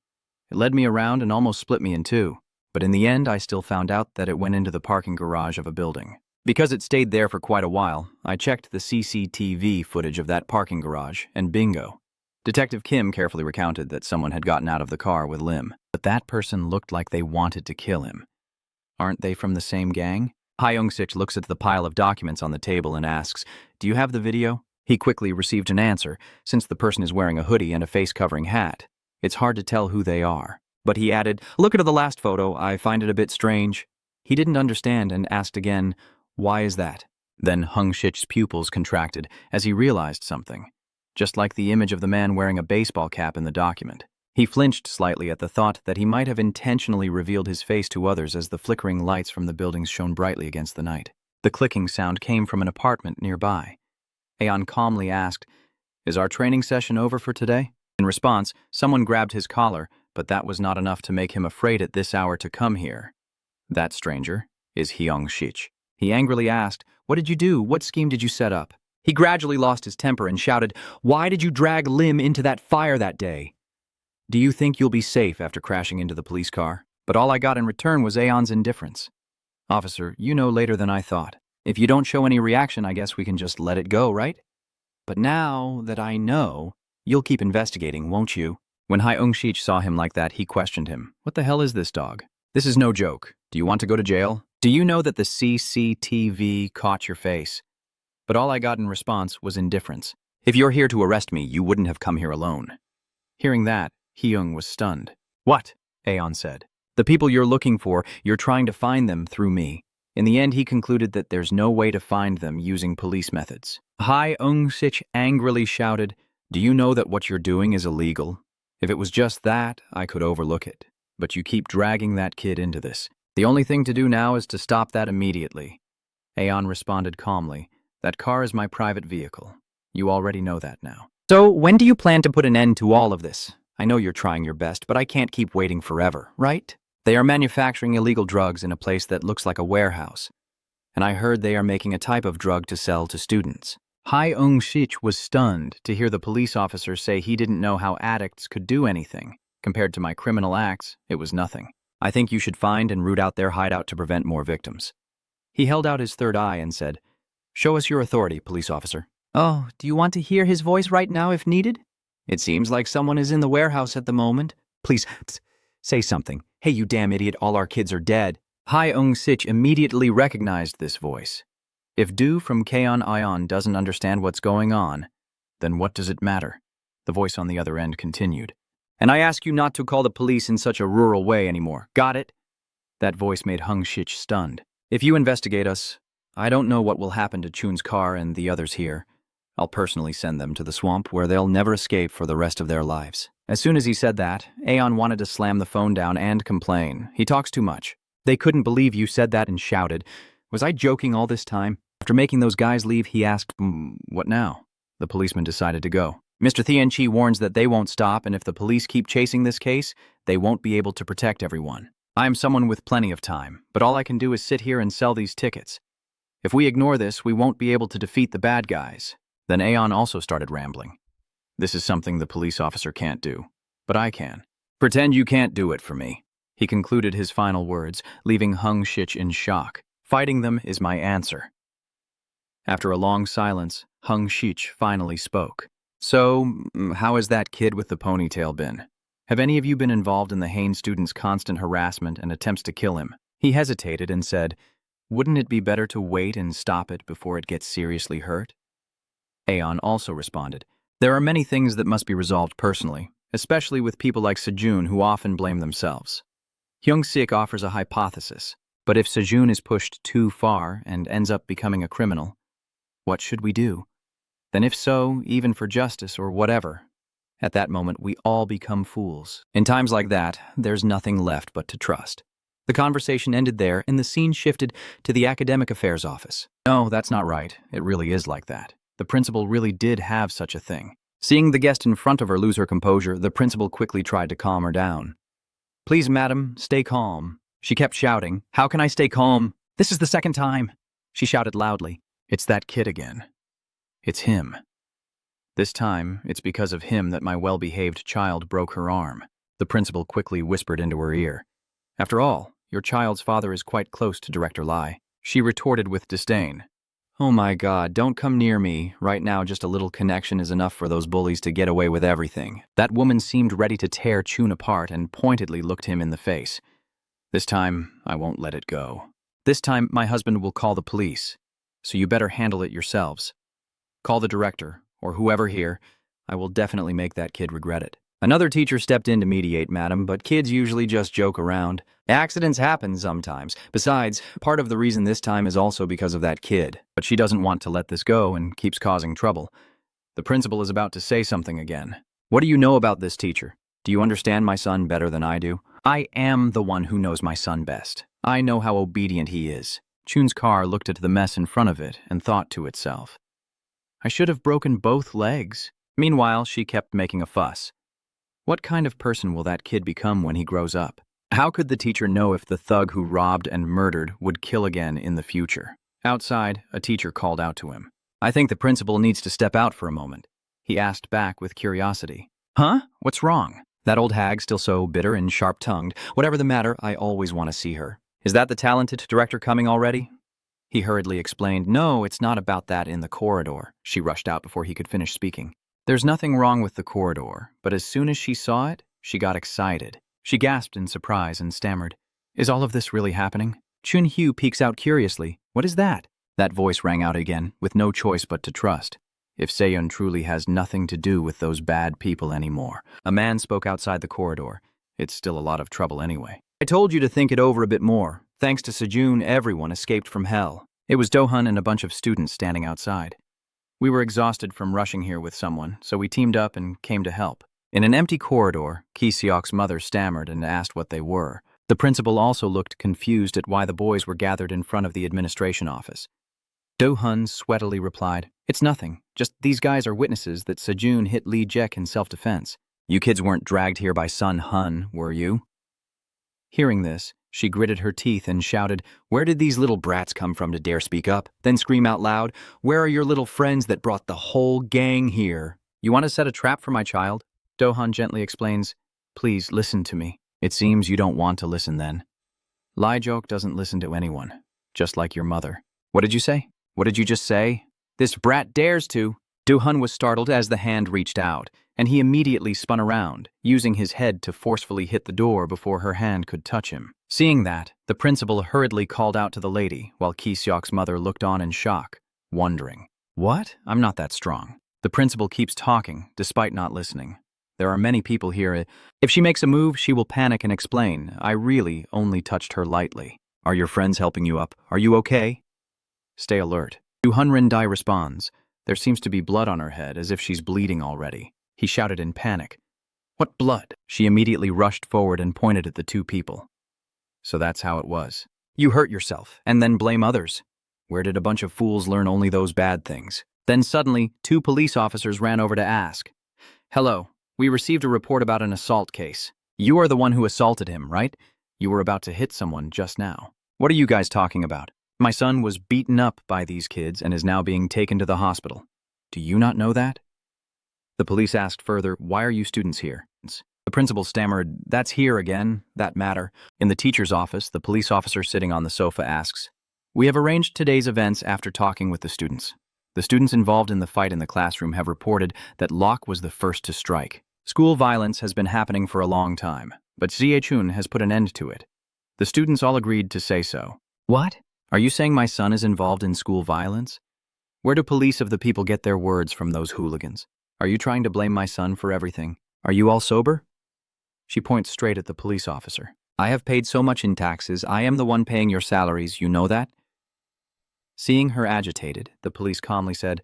It led me around and almost split me in two. But in the end, I still found out that it went into the parking garage of a building. Because it stayed there for quite a while, I checked the CCTV footage of that parking garage, and bingo. Detective Kim carefully recounted that someone had gotten out of the car with Lim, but that person looked like they wanted to kill him. Aren't they from the same gang? Hyung-sik looks at the pile of documents on the table and asks, "Do you have the video?" He quickly received an answer, since the person is wearing a hoodie and a face-covering hat. It's hard to tell who they are. But he added, "Look at the last photo, I find it a bit strange." He didn't understand and asked again, "Why is that?" Then Hung-sik's pupils contracted as he realized something, just like the image of the man wearing a baseball cap in the document. He flinched slightly at the thought that he might have intentionally revealed his face to others as the flickering lights from the buildings shone brightly against the night. The clicking sound came from an apartment nearby. Aeon calmly asked, "Is our training session over for today?" In response, someone grabbed his collar, but that was not enough to make him afraid at this hour to come here. That stranger is Hyung-sik. He angrily asked, "What did you do? What scheme did you set up?" He gradually lost his temper and shouted, "Why did you drag Lim into that fire that day? Do you think you'll be safe after crashing into the police car?" But all I got in return was Aeon's indifference. "Officer, you know later than I thought. If you don't show any reaction, I guess we can just let it go, right? But now that I know, you'll keep investigating, won't you?" When Hyung-sik saw him like that, he questioned him. "What the hell is this dog? This is no joke. Do you want to go to jail? Do you know that the CCTV caught your face?" But all I got in response was indifference. "If you're here to arrest me, you wouldn't have come here alone." Hearing that, Hyung was stunned. "What?" Aeon said. "The people you're looking for, you're trying to find them through me." In the end, he concluded that there's no way to find them using police methods. Hyung-sik angrily shouted, "Do you know that what you're doing is illegal? If it was just that, I could overlook it. But you keep dragging that kid into this. The only thing to do now is to stop that immediately." Aeon responded calmly, "That car is my private vehicle. You already know that now." "So when do you plan to put an end to all of this? I know you're trying your best, but I can't keep waiting forever, right? They are manufacturing illegal drugs in a place that looks like a warehouse. And I heard they are making a type of drug to sell to students." Hyung-sik was stunned to hear the police officer say he didn't know how addicts could do anything. Compared to my criminal acts, it was nothing. "I think you should find and root out their hideout to prevent more victims." He held out his third eye and said, "Show us your authority, police officer." "Oh, do you want to hear his voice right now if needed? It seems like someone is in the warehouse at the moment." "Please, say something. Hey, you damn idiot, all our kids are dead." Hyung-sik immediately recognized this voice. If Do from Kaon Ion doesn't understand what's going on, then what does it matter? The voice on the other end continued. "And I ask you not to call the police in such a rural way anymore. Got it?" That voice made Hyung-sik stunned. "If you investigate us, I don't know what will happen to Chun's car and the others here. I'll personally send them to the swamp where they'll never escape for the rest of their lives." As soon as he said that, Aeon wanted to slam the phone down and complain. "He talks too much. They couldn't believe you said that," and shouted. "Was I joking all this time?" After making those guys leave, he asked, "What now?" The policeman decided to go. "Mr. Tianchi warns that they won't stop, and if the police keep chasing this case, they won't be able to protect everyone. I am someone with plenty of time, but all I can do is sit here and sell these tickets. If we ignore this, we won't be able to defeat the bad guys." Then Aeon also started rambling. "This is something the police officer can't do, but I can. Pretend you can't do it for me." He concluded his final words, leaving Hyung-sik in shock. "Fighting them is my answer." After a long silence, Hyung-sik finally spoke. "So, how has that kid with the ponytail been? Have any of you been involved in the Hain student's constant harassment and attempts to kill him?" He hesitated and said, "Wouldn't it be better to wait and stop it before it gets seriously hurt?" Aeon also responded, "There are many things that must be resolved personally, especially with people like Sejun who often blame themselves. Hyung-sik offers a hypothesis, but if Sejun is pushed too far and ends up becoming a criminal, what should we do? Then if so, even for justice or whatever, at that moment we all become fools. In times like that, there's nothing left but to trust." The conversation ended there, and the scene shifted to the academic affairs office. "No, that's not right. It really is like that. The principal really did have such a thing." Seeing the guest in front of her lose her composure, the principal quickly tried to calm her down. "Please, madam, stay calm." She kept shouting, "How can I stay calm? This is the second time." She shouted loudly, "It's that kid again. It's him. This time, it's because of him that my well-behaved child broke her arm." The principal quickly whispered into her ear, "After all, your child's father is quite close to Director Lai." She retorted with disdain, Oh my God, don't come near me. Right now, just a little connection is enough for those bullies to get away with everything. That woman seemed ready to tear Chun apart and pointedly looked him in the face. This time, I won't let it go. This time, my husband will call the police, so you better handle it yourselves. Call the director, or whoever here. I will definitely make that kid regret it. Another teacher stepped in to mediate, madam, but kids usually just joke around. Accidents happen sometimes. Besides, part of the reason this time is also because of that kid. But she doesn't want to let this go and keeps causing trouble. The principal is about to say something again. What do you know about this teacher? Do you understand my son better than I do? I am the one who knows my son best. I know how obedient he is. Chun's car looked at the mess in front of it and thought to itself, I should have broken both legs. Meanwhile, she kept making a fuss. What kind of person will that kid become when he grows up? How could the teacher know if the thug who robbed and murdered would kill again in the future? Outside, a teacher called out to him. I think the principal needs to step out for a moment. He asked back with curiosity. Huh? What's wrong? That old hag still so bitter and sharp-tongued. Whatever the matter, I always want to see her. Is that the talented director coming already? He hurriedly explained, No, it's not about that in the corridor. She rushed out before he could finish speaking. There's nothing wrong with the corridor, but as soon as she saw it, she got excited. She gasped in surprise and stammered, Is all of this really happening? Chun Hyu peeks out curiously. What is that? That voice rang out again, with no choice but to trust. If Seiyun truly has nothing to do with those bad people anymore. A man spoke outside the corridor. It's still a lot of trouble anyway. I told you to think it over a bit more. Thanks to Sejun, everyone escaped from hell. It was Do-hun and a bunch of students standing outside. We were exhausted from rushing here with someone, so we teamed up and came to help. In an empty corridor, Ki-seok's mother stammered and asked what they were. The principal also looked confused at why the boys were gathered in front of the administration office. Do-hun sweatily replied, It's nothing. Just these guys are witnesses that Sejun hit Lee Jaek in self-defense. You kids weren't dragged here by Sun Hun, were you? Hearing this, she gritted her teeth and shouted, Where did these little brats come from to dare speak up? Then scream out loud, Where are your little friends that brought the whole gang here? You want to set a trap for my child? Do-hun gently explains, Please listen to me. It seems you don't want to listen then. Lee Jaek doesn't listen to anyone, just like your mother. What did you say? What did you just say? This brat dares to. Do-hun was startled as the hand reached out, and he immediately spun around, using his head to forcefully hit the door before her hand could touch him. Seeing that, the principal hurriedly called out to the lady, while Ki-seok's mother looked on in shock, wondering, What? I'm not that strong. The principal keeps talking, despite not listening. There are many people here. If she makes a move, she will panic and explain, I really only touched her lightly. Are your friends helping you up? Are you okay? Stay alert. Do-hun Rin-dai responds. There seems to be blood on her head, as if she's bleeding already. He shouted in panic. What blood? She immediately rushed forward and pointed at the two people. So that's how it was. You hurt yourself, and then blame others. Where did a bunch of fools learn only those bad things? Then suddenly, two police officers ran over to ask. Hello, we received a report about an assault case. You are the one who assaulted him, right? You were about to hit someone just now. What are you guys talking about? My son was beaten up by these kids and is now being taken to the hospital. Do you not know that? The police asked further, Why are you students here? The principal stammered, That's here again, that matter. In the teacher's office, the police officer sitting on the sofa asks, We have arranged today's events after talking with the students. The students involved in the fight in the classroom have reported that Locke was the first to strike. School violence has been happening for a long time, but Zie-chun has put an end to it. The students all agreed to say so. What? Are you saying my son is involved in school violence? Where do police of the people get their words from those hooligans? Are you trying to blame my son for everything? Are you all sober? She points straight at the police officer. I have paid so much in taxes. I am the one paying your salaries. You know that? Seeing her agitated, the police calmly said,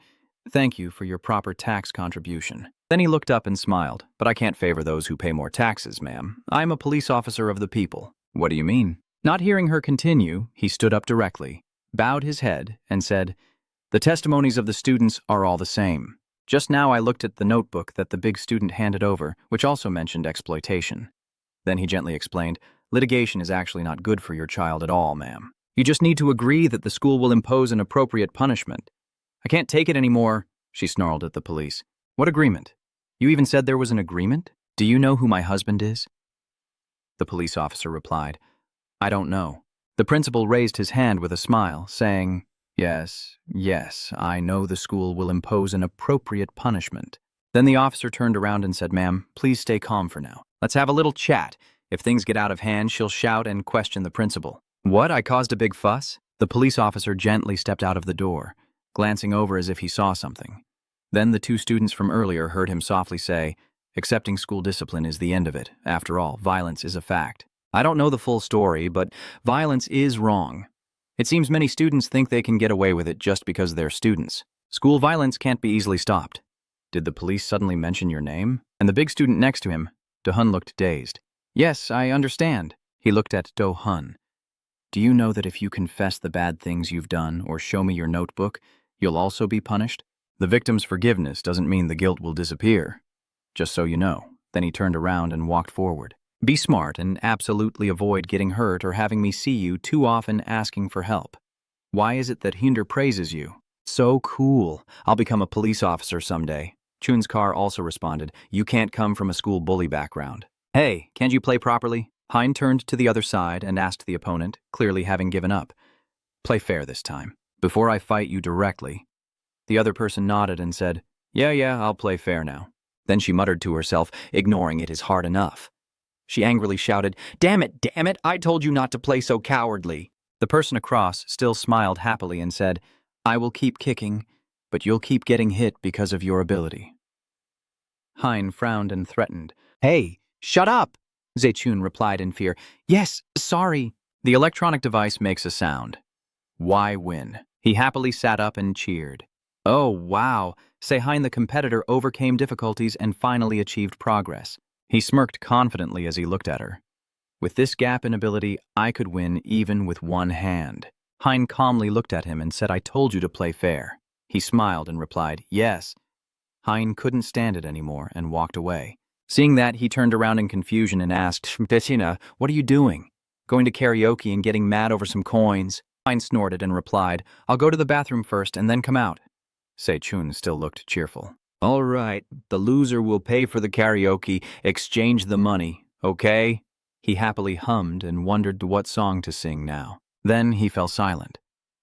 Thank you for your proper tax contribution. Then he looked up and smiled. But I can't favor those who pay more taxes, ma'am. I'm a police officer of the people. What do you mean? Not hearing her continue, he stood up directly, bowed his head, and said, The testimonies of the students are all the same. Just now I looked at the notebook that the big student handed over, which also mentioned exploitation. Then he gently explained, Litigation is actually not good for your child at all, ma'am. You just need to agree that the school will impose an appropriate punishment. I can't take it anymore, she snarled at the police. What agreement? You even said there was an agreement? Do you know who my husband is? The police officer replied, I don't know. The principal raised his hand with a smile, saying, Yes, yes, I know the school will impose an appropriate punishment. Then the officer turned around and said, Ma'am, please stay calm for now. Let's have a little chat. If things get out of hand, she'll shout and question the principal. What? I caused a big fuss? The police officer gently stepped out of the door, glancing over as if he saw something. Then the two students from earlier heard him softly say, accepting school discipline is the end of it. After all, violence is a fact. I don't know the full story, but violence is wrong. It seems many students think they can get away with it just because they're students. School violence can't be easily stopped. Did the police suddenly mention your name? And the big student next to him, Do-hun, looked dazed. Yes, I understand. He looked at Do-hun. Do you know that if you confess the bad things you've done or show me your notebook, you'll also be punished? The victim's forgiveness doesn't mean the guilt will disappear. Just so you know. Then he turned around and walked forward. Be smart and absolutely avoid getting hurt or having me see you too often asking for help. Why is it that Hinder praises you? So cool. I'll become a police officer someday. Chun's car also responded, You can't come from a school bully background. Hey, can't you play properly? Hein turned to the other side and asked the opponent, clearly having given up. Play fair this time. Before I fight you directly. The other person nodded and said, Yeah, I'll play fair now. Then she muttered to herself, ignoring it is hard enough. She angrily shouted, damn it, I told you not to play so cowardly. The person across still smiled happily and said, I will keep kicking, but you'll keep getting hit because of your ability. Hein frowned and threatened. Hey, shut up! Zechun replied in fear. Yes, sorry. The electronic device makes a sound. Why win? He happily sat up and cheered. Oh, wow. Hein, the competitor, overcame difficulties and finally achieved progress. He smirked confidently as he looked at her. With this gap in ability, I could win even with one hand. Hein calmly looked at him and said, I told you to play fair. He smiled and replied, yes. Hein couldn't stand it anymore and walked away. Seeing that, he turned around in confusion and asked, Bettina, what are you doing? Going to karaoke and getting mad over some coins? Hein snorted and replied, I'll go to the bathroom first and then come out. Se-chun still looked cheerful. All right, the loser will pay for the karaoke, exchange the money, okay? He happily hummed and wondered what song to sing now. Then he fell silent,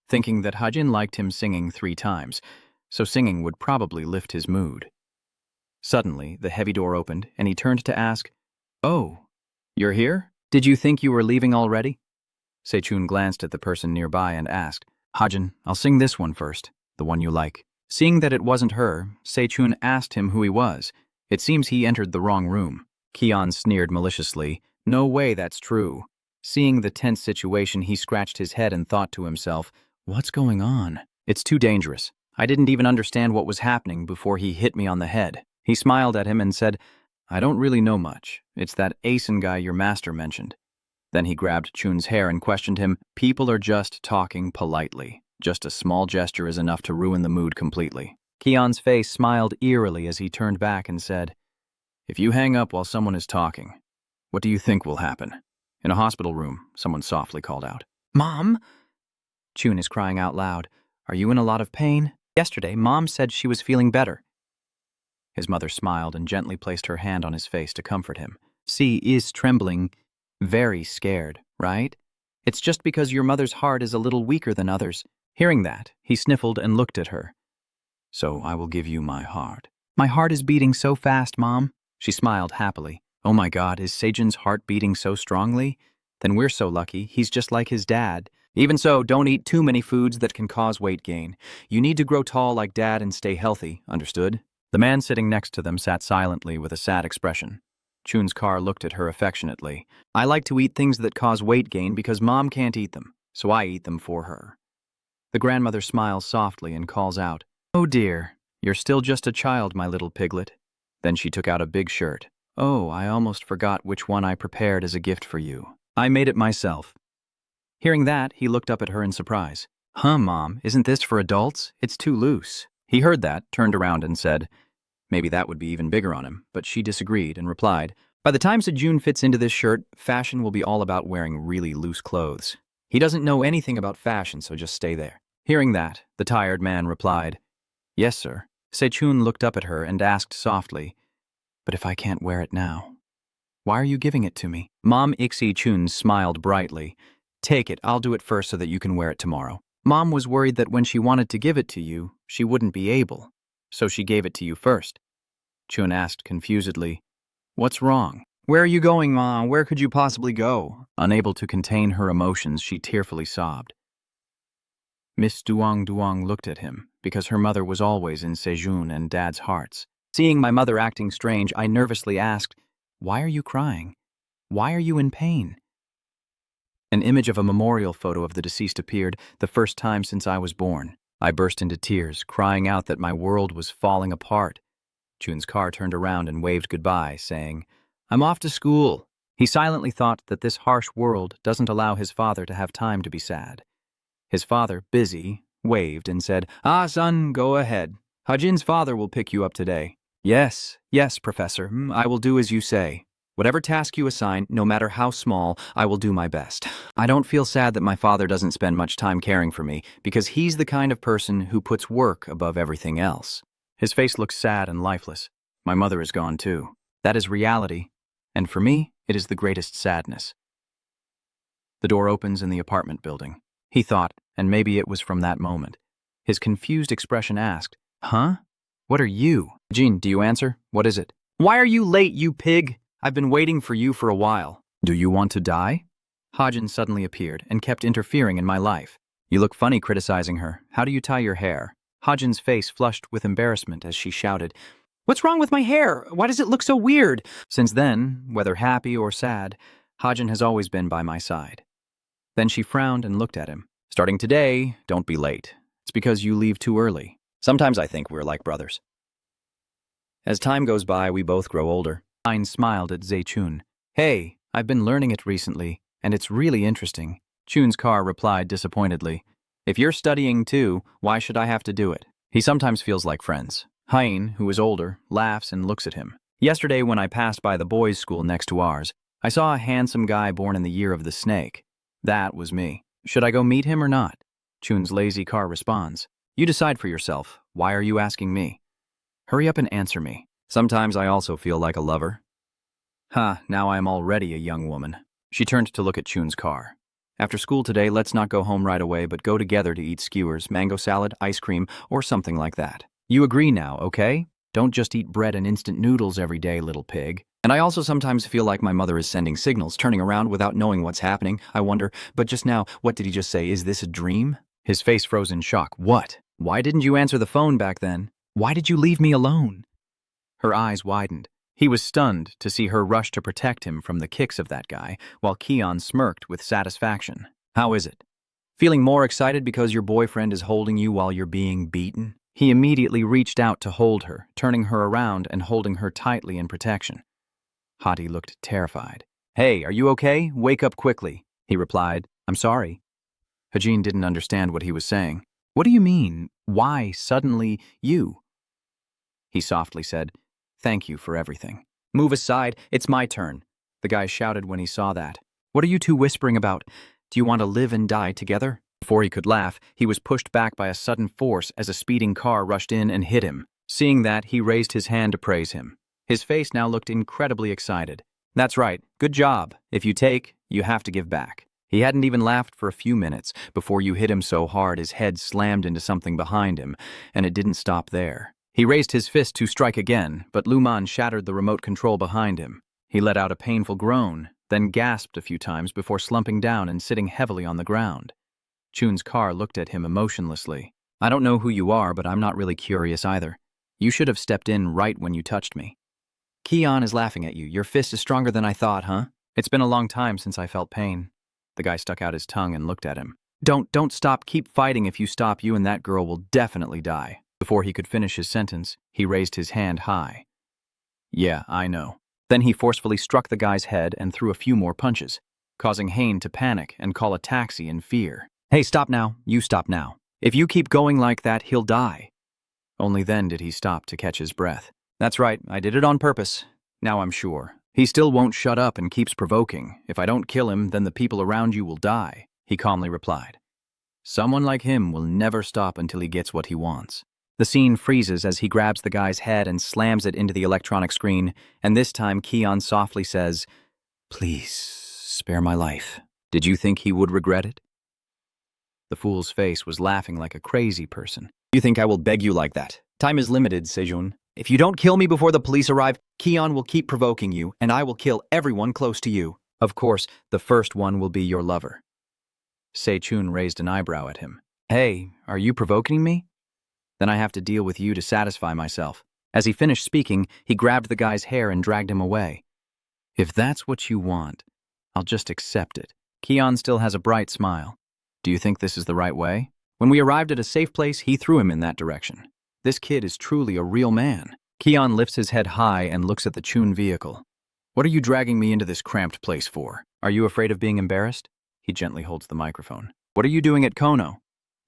thinking that Hajin liked him singing 3 times, so singing would probably lift his mood. Suddenly, the heavy door opened, and he turned to ask, Oh, you're here? Did you think you were leaving already? Se-chun glanced at the person nearby and asked, Hajin, I'll sing this one first, the one you like. Seeing that it wasn't her, Se-chun asked him who he was. It seems he entered the wrong room. Kion sneered maliciously. No way that's true. Seeing the tense situation, he scratched his head and thought to himself, what's going on? It's too dangerous. I didn't even understand what was happening before he hit me on the head. He smiled at him and said, I don't really know much. It's that Asen guy your master mentioned. Then he grabbed Chun's hair and questioned him, people are just talking politely. Just a small gesture is enough to ruin the mood completely. Kion's face smiled eerily as he turned back and said, If you hang up while someone is talking, what do you think will happen? In a hospital room, someone softly called out. Mom? Chun is crying out loud. Are you in a lot of pain? Yesterday, Mom said she was feeling better. His mother smiled and gently placed her hand on his face to comfort him. C is trembling, very scared, right? It's just because your mother's heart is a little weaker than others. Hearing that, he sniffled and looked at her. So I will give you my heart. My heart is beating so fast, Mom. She smiled happily. Oh my God, is Sejin's heart beating so strongly? Then we're so lucky, he's just like his dad. Even so, don't eat too many foods that can cause weight gain. You need to grow tall like Dad and stay healthy, understood? The man sitting next to them sat silently with a sad expression. Chun's car looked at her affectionately. I like to eat things that cause weight gain because Mom can't eat them, so I eat them for her. The grandmother smiles softly and calls out, Oh dear, you're still just a child, my little piglet. Then she took out a big shirt. Oh, I almost forgot which one I prepared as a gift for you. I made it myself. Hearing that, he looked up at her in surprise. Huh, Mom, isn't this for adults? It's too loose. He heard that, turned around and said, maybe that would be even bigger on him, but she disagreed and replied, By the time Sejun fits into this shirt, fashion will be all about wearing really loose clothes. He doesn't know anything about fashion, so just stay there. Hearing that, the tired man replied, Yes, sir. Sejun looked up at her and asked softly, But if I can't wear it now, why are you giving it to me? Mom Ixi Chun smiled brightly. Take it, I'll do it first so that you can wear it tomorrow. Mom was worried that when she wanted to give it to you, she wouldn't be able, so she gave it to you first. Chun asked confusedly, "What's wrong?" Where are you going, Ma? Where could you possibly go? Unable to contain her emotions, she tearfully sobbed. Miss Duong looked at him, because her mother was always in Sejun and Dad's hearts. Seeing my mother acting strange, I nervously asked, "Why are you crying? Why are you in pain?" An image of a memorial photo of the deceased appeared, the first time since I was born. I burst into tears, crying out that my world was falling apart. Chun's car turned around and waved goodbye, saying, "I'm off to school." He silently thought that this harsh world doesn't allow his father to have time to be sad. His father, busy, waved and said, Son, go ahead. Hajin's father will pick you up today." Yes, Professor, I will do as you say. Whatever task you assign, no matter how small, I will do my best. I don't feel sad that my father doesn't spend much time caring for me, because he's the kind of person who puts work above everything else. His face looks sad and lifeless. My mother is gone too. That is reality, and for me, it is the greatest sadness. The door opens in the apartment building. He thought, and maybe it was from that moment. His confused expression asked, "Huh? What are you?" "Jean, do you answer? What is it?" "Why are you late, you pig? I've been waiting for you for a while." "Do you want to die?" Hajin suddenly appeared and kept interfering in my life. "You look funny criticizing her. How do you tie your hair?" Hajin's face flushed with embarrassment as she shouted, "What's wrong with my hair? Why does it look so weird?" Since then, whether happy or sad, Hajin has always been by my side. Then she frowned and looked at him. "Starting today, don't be late. It's because you leave too early." Sometimes I think we're like brothers. As time goes by, we both grow older. Hein smiled at Zechun. "Hey, I've been learning it recently, and it's really interesting." Chun's car replied disappointedly, "If you're studying too, why should I have to do it?" He sometimes feels like friends. Hein, who is older, laughs and looks at him. Yesterday, when I passed by the boys' school next to ours, I saw a handsome guy born in the year of the snake. That was me. Should I go meet him or not? Chun's lazy car responds, "You decide for yourself. Why are you asking me? Hurry up and answer me." Sometimes I also feel like a lover. Now I am already a young woman. She turned to look at Chun's car. "After school today, let's not go home right away, but go together to eat skewers, mango salad, ice cream, or something like that. You agree now, okay? Don't just eat bread and instant noodles every day, little pig." And I also sometimes feel like my mother is sending signals, turning around without knowing what's happening. I wonder, but just now, what did he just say? Is this a dream? His face froze in shock. "What? Why didn't you answer the phone back then? Why did you leave me alone?" Her eyes widened. He was stunned to see her rush to protect him from the kicks of that guy, while Keon smirked with satisfaction. "How is it? Feeling more excited because your boyfriend is holding you while you're being beaten?" He immediately reached out to hold her, turning her around and holding her tightly in protection. Hati looked terrified. "Hey, are you okay? Wake up quickly," he replied. "I'm sorry." Hajin didn't understand what he was saying. "What do you mean? Why suddenly you?" He softly said, "Thank you for everything." "Move aside, it's my turn," the guy shouted when he saw that. "What are you two whispering about? Do you want to live and die together?" Before he could laugh, he was pushed back by a sudden force as a speeding car rushed in and hit him. Seeing that, he raised his hand to praise him. His face now looked incredibly excited. "That's right, good job. If you take, you have to give back." He hadn't even laughed for a few minutes before you hit him so hard his head slammed into something behind him, and it didn't stop there. He raised his fist to strike again, but Luman shattered the remote control behind him. He let out a painful groan, then gasped a few times before slumping down and sitting heavily on the ground. Chun's car looked at him emotionlessly. "I don't know who you are, but I'm not really curious either. You should have stepped in right when you touched me." "Keon is laughing at you. Your fist is stronger than I thought, huh?" "It's been a long time since I felt pain." The guy stuck out his tongue and looked at him. Don't stop. Keep fighting. If you stop, you and that girl will definitely die." Before he could finish his sentence, he raised his hand high. "Yeah, I know." Then he forcefully struck the guy's head and threw a few more punches, causing Hain to panic and call a taxi in fear. "Hey, stop now. You stop now. If you keep going like that, he'll die." Only then did he stop to catch his breath. "That's right, I did it on purpose. Now I'm sure. He still won't shut up and keeps provoking. If I don't kill him, then the people around you will die," he calmly replied. "Someone like him will never stop until he gets what he wants." The scene freezes as he grabs the guy's head and slams it into the electronic screen, and this time Keon softly says, "Please, spare my life." Did you think he would regret it? The fool's face was laughing like a crazy person. You think I will beg you like that? Time is limited, Sejun. If you don't kill me before the police arrive, Keon will keep provoking you, and I will kill everyone close to you. Of course, the first one will be your lover. Sejun raised an eyebrow at him. Hey, are you provoking me? Then I have to deal with you to satisfy myself. As he finished speaking, he grabbed the guy's hair and dragged him away. If that's what you want, I'll just accept it. Keon still has a bright smile. Do you think this is the right way? When we arrived at a safe place, he threw him in that direction. This kid is truly a real man. Keon lifts his head high and looks at the Chun vehicle. What are you dragging me into this cramped place for? Are you afraid of being embarrassed? He gently holds the microphone. What are you doing at Kono?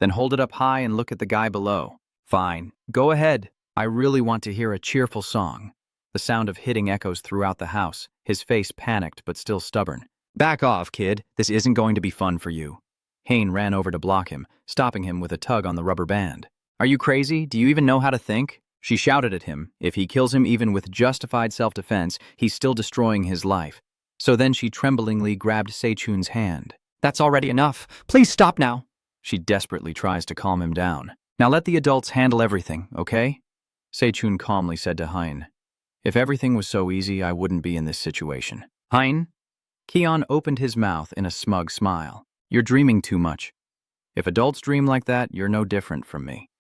Then hold it up high and look at the guy below. Fine. Go ahead. I really want to hear a cheerful song. The sound of hitting echoes throughout the house, his face panicked but still stubborn. Back off, kid. This isn't going to be fun for you. Hayne ran over to block him, stopping him with a tug on the rubber band. Are you crazy? Do you even know how to think? She shouted at him. If he kills him even with justified self-defense, he's still destroying his life. So then she tremblingly grabbed Sejun's hand. That's already enough. Please stop now. She desperately tries to calm him down. Now let the adults handle everything, okay? Sejun calmly said to Hein. If everything was so easy, I wouldn't be in this situation. Hein? Keon opened his mouth in a smug smile. You're dreaming too much. If adults dream like that, you're no different from me.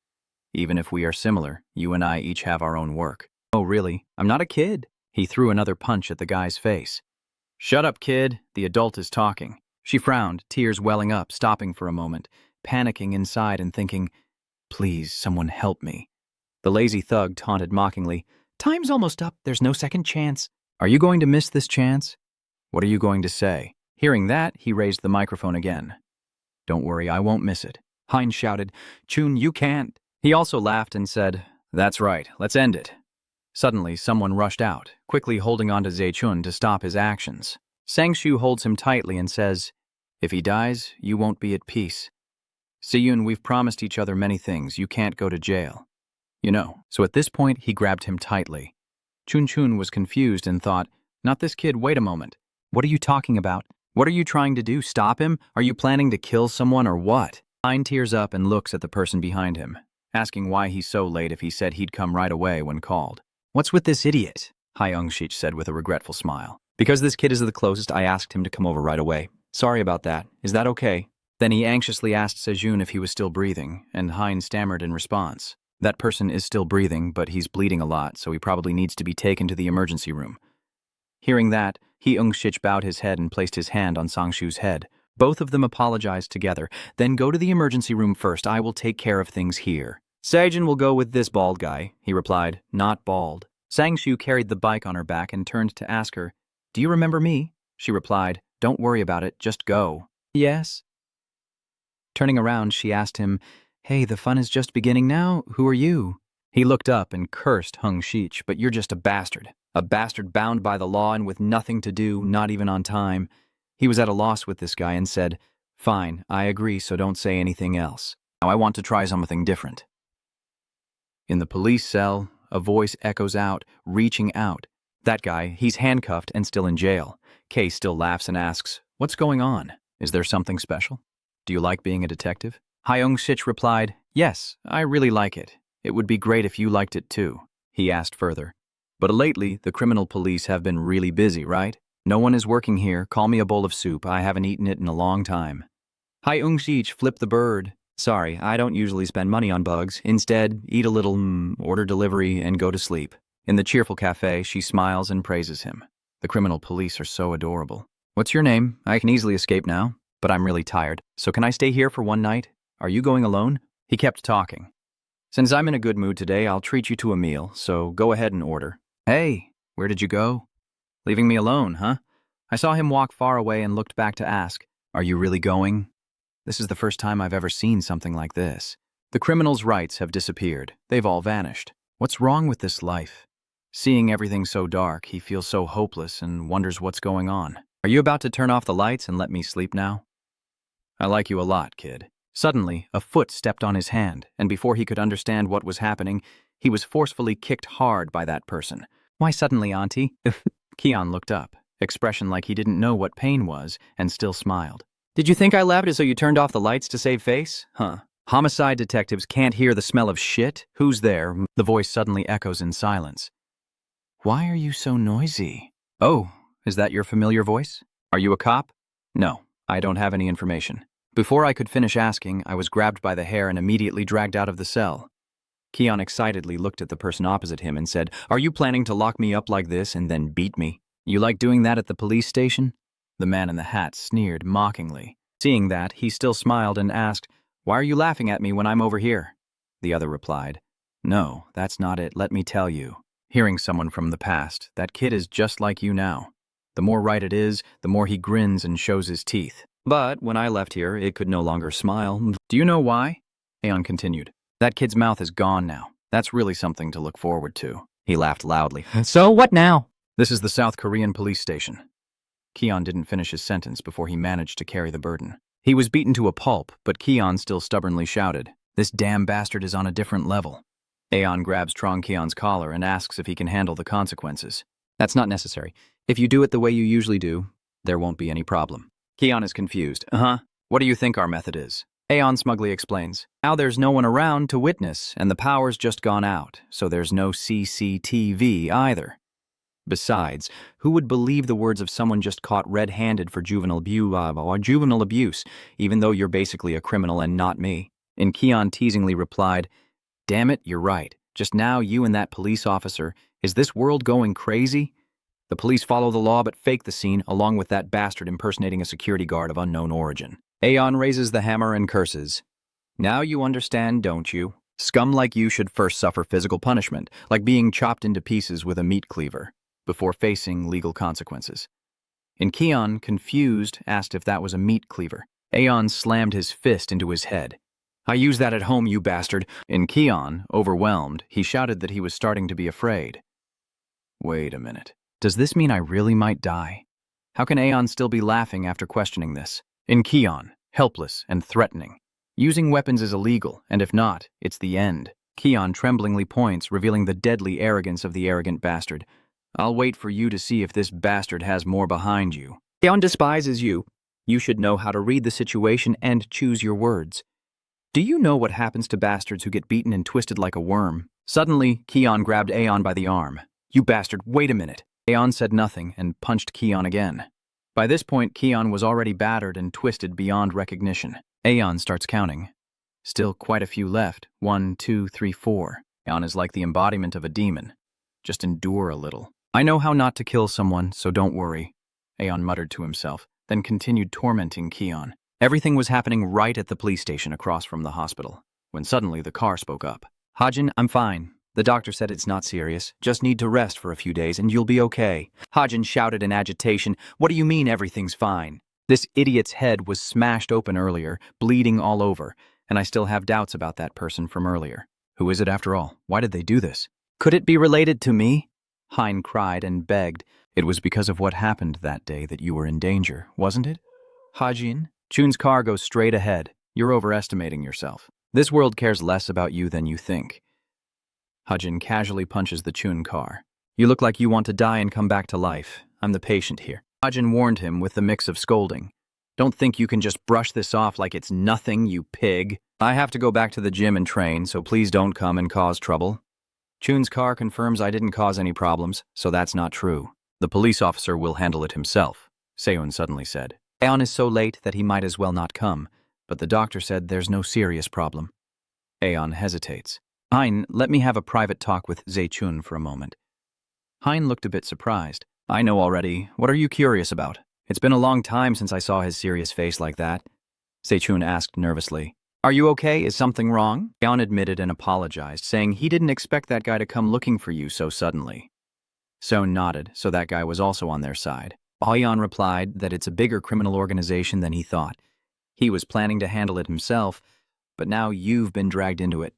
Even if we are similar, you and I each have our own work. Oh, really? I'm not a kid. He threw another punch at the guy's face. Shut up, kid. The adult is talking. She frowned, tears welling up, stopping for a moment, panicking inside and thinking, please, someone help me. The lazy thug taunted mockingly, time's almost up. There's no second chance. Are you going to miss this chance? What are you going to say? Hearing that, he raised the microphone again. Don't worry, I won't miss it. Hein shouted, Chun, you can't. He also laughed and said, that's right, let's end it. Suddenly, someone rushed out, quickly holding on to Zechun to stop his actions. Sangshu holds him tightly and says, if he dies, you won't be at peace. Seyun, we've promised each other many things. You can't go to jail. You know. So at this point, he grabbed him tightly. Chun was confused and thought, not this kid, wait a moment. What are you talking about? What are you trying to do? Stop him? Are you planning to kill someone or what? Hein tears up and looks at the person behind him, asking why he's so late if he said he'd come right away when called. What's with this idiot? Hai Ungshich said with a regretful smile. Because this kid is the closest, I asked him to come over right away. Sorry about that. Is that okay? Then he anxiously asked Sejun if he was still breathing, and Hein stammered in response. That person is still breathing, but he's bleeding a lot, so he probably needs to be taken to the emergency room. Hearing that, He Ungshich bowed his head and placed his hand on Sangshu's head. Both of them apologized together. Then go to the emergency room first. I will take care of things here. Sejun will go with this bald guy, he replied, not bald. Sangshu carried the bike on her back and turned to ask her, do you remember me? She replied, don't worry about it, just go. Yes. Turning around, she asked him, hey, the fun is just beginning now. Who are you? He looked up and cursed Ungshich, but you're just a bastard bound by the law and with nothing to do, not even on time. He was at a loss with this guy and said, fine, I agree, so don't say anything else. Now I want to try something different. In the police cell, a voice echoes out, reaching out. That guy, he's handcuffed and still in jail. Kay still laughs and asks, what's going on? Is there something special? Do you like being a detective? Hai Ungshich replied, yes, I really like it. It would be great if you liked it too. He asked further, but lately the criminal police have been really busy, right? No one is working here. Call me a bowl of soup. I haven't eaten it in a long time. Hai Ungshich flipped the bird. Sorry, I don't usually spend money on bugs. Instead, eat a little, order delivery, and go to sleep. In the cheerful cafe, she smiles and praises him. The criminal police are so adorable. What's your name? I can easily escape now, but I'm really tired. So can I stay here for one night? Are you going alone? He kept talking. Since I'm in a good mood today, I'll treat you to a meal, so go ahead and order. Hey, where did you go? Leaving me alone, huh? I saw him walk far away and looked back to ask, are you really going? This is the first time I've ever seen something like this. The criminals' rights have disappeared. They've all vanished. What's wrong with this life? Seeing everything so dark, he feels so hopeless and wonders what's going on. Are you about to turn off the lights and let me sleep now? I like you a lot, kid. Suddenly, a foot stepped on his hand, and before he could understand what was happening, he was forcefully kicked hard by that person. Why suddenly, Auntie? Keon looked up, expression like he didn't know what pain was, and still smiled. Did you think I left so you turned off the lights to save face? Huh. Homicide detectives can't hear the smell of shit? Who's there? The voice suddenly echoes in silence. Why are you so noisy? Oh, is that your familiar voice? Are you a cop? No, I don't have any information. Before I could finish asking, I was grabbed by the hair and immediately dragged out of the cell. Keon excitedly looked at the person opposite him and said, Are you planning to lock me up like this and then beat me? You like doing that at the police station? The man in the hat sneered mockingly. Seeing that, he still smiled and asked, Why are you laughing at me when I'm over here? The other replied, No, that's not it, let me tell you. Hearing someone from the past, that kid is just like you now. The more right it is, the more he grins and shows his teeth. But when I left here, it could no longer smile. Do you know why? Aeon continued. That kid's mouth is gone now. That's really something to look forward to. He laughed loudly. So what now? This is the South Korean police station. Keon didn't finish his sentence before he managed to carry the burden. He was beaten to a pulp, but Keon still stubbornly shouted, This damn bastard is on a different level. Aeon grabs Trong Keon's collar and asks if he can handle the consequences. That's not necessary. If you do it the way you usually do, there won't be any problem. Keon is confused. What do you think our method is? Aeon smugly explains. Now there's no one around to witness, and the power's just gone out, so there's no CCTV either. Besides, who would believe the words of someone just caught red-handed for juvenile abuse, even though you're basically a criminal and not me? And Keon teasingly replied, Damn it, you're right. Just now you and that police officer, is this world going crazy? The police follow the law but fake the scene, along with that bastard impersonating a security guard of unknown origin. Aeon raises the hammer and curses. Now you understand, don't you? Scum like you should first suffer physical punishment, like being chopped into pieces with a meat cleaver, before facing legal consequences. And Keon, confused, asked if that was a meat cleaver. Aeon slammed his fist into his head. I use that at home, you bastard. And Keon, overwhelmed, he shouted that he was starting to be afraid. Wait a minute. Does this mean I really might die? How can Aeon still be laughing after questioning this? In Keon, helpless and threatening. Using weapons is illegal, and if not, it's the end. Keon tremblingly points, revealing the deadly arrogance of the arrogant bastard. I'll wait for you to see if this bastard has more behind you. Keon despises you. You should know how to read the situation and choose your words. Do you know what happens to bastards who get beaten and twisted like a worm? Suddenly, Keon grabbed Aeon by the arm. You bastard, wait a minute. Aeon said nothing and punched Keon again. By this point, Keon was already battered and twisted beyond recognition. Aeon starts counting. Still quite a few left. 1, 2, 3, 4. Aeon is like the embodiment of a demon. Just endure a little. I know how not to kill someone, so don't worry, Aeon muttered to himself, then continued tormenting Keon. Everything was happening right at the police station across from the hospital, when suddenly the car spoke up. Hajin, I'm fine. The doctor said it's not serious. Just need to rest for a few days and you'll be okay. Hajin shouted in agitation. What do you mean everything's fine? This idiot's head was smashed open earlier, bleeding all over, and I still have doubts about that person from earlier. Who is it after all? Why did they do this? Could it be related to me? Hein cried and begged. It was because of what happened that day that you were in danger, wasn't it? Hajin, Chun's car goes straight ahead. You're overestimating yourself. This world cares less about you than you think. Hajin casually punches the Chun car. You look like you want to die and come back to life. I'm the patient here. Hajin warned him with the mix of scolding. Don't think you can just brush this off like it's nothing, you pig. I have to go back to the gym and train, so please don't come and cause trouble. Chun's car confirms I didn't cause any problems, so that's not true. The police officer will handle it himself, Seon suddenly said. Aeon is so late that he might as well not come, but the doctor said there's no serious problem. Aeon hesitates. Hein, let me have a private talk with Zechun for a moment. Hein looked a bit surprised. I know already. What are you curious about? It's been a long time since I saw his serious face like that. Zechun asked nervously. Are you okay? Is something wrong? Aeon admitted and apologized, saying he didn't expect that guy to come looking for you so suddenly. So nodded, so that guy was also on their side. Aeon replied that it's a bigger criminal organization than he thought. He was planning to handle it himself, but now you've been dragged into it.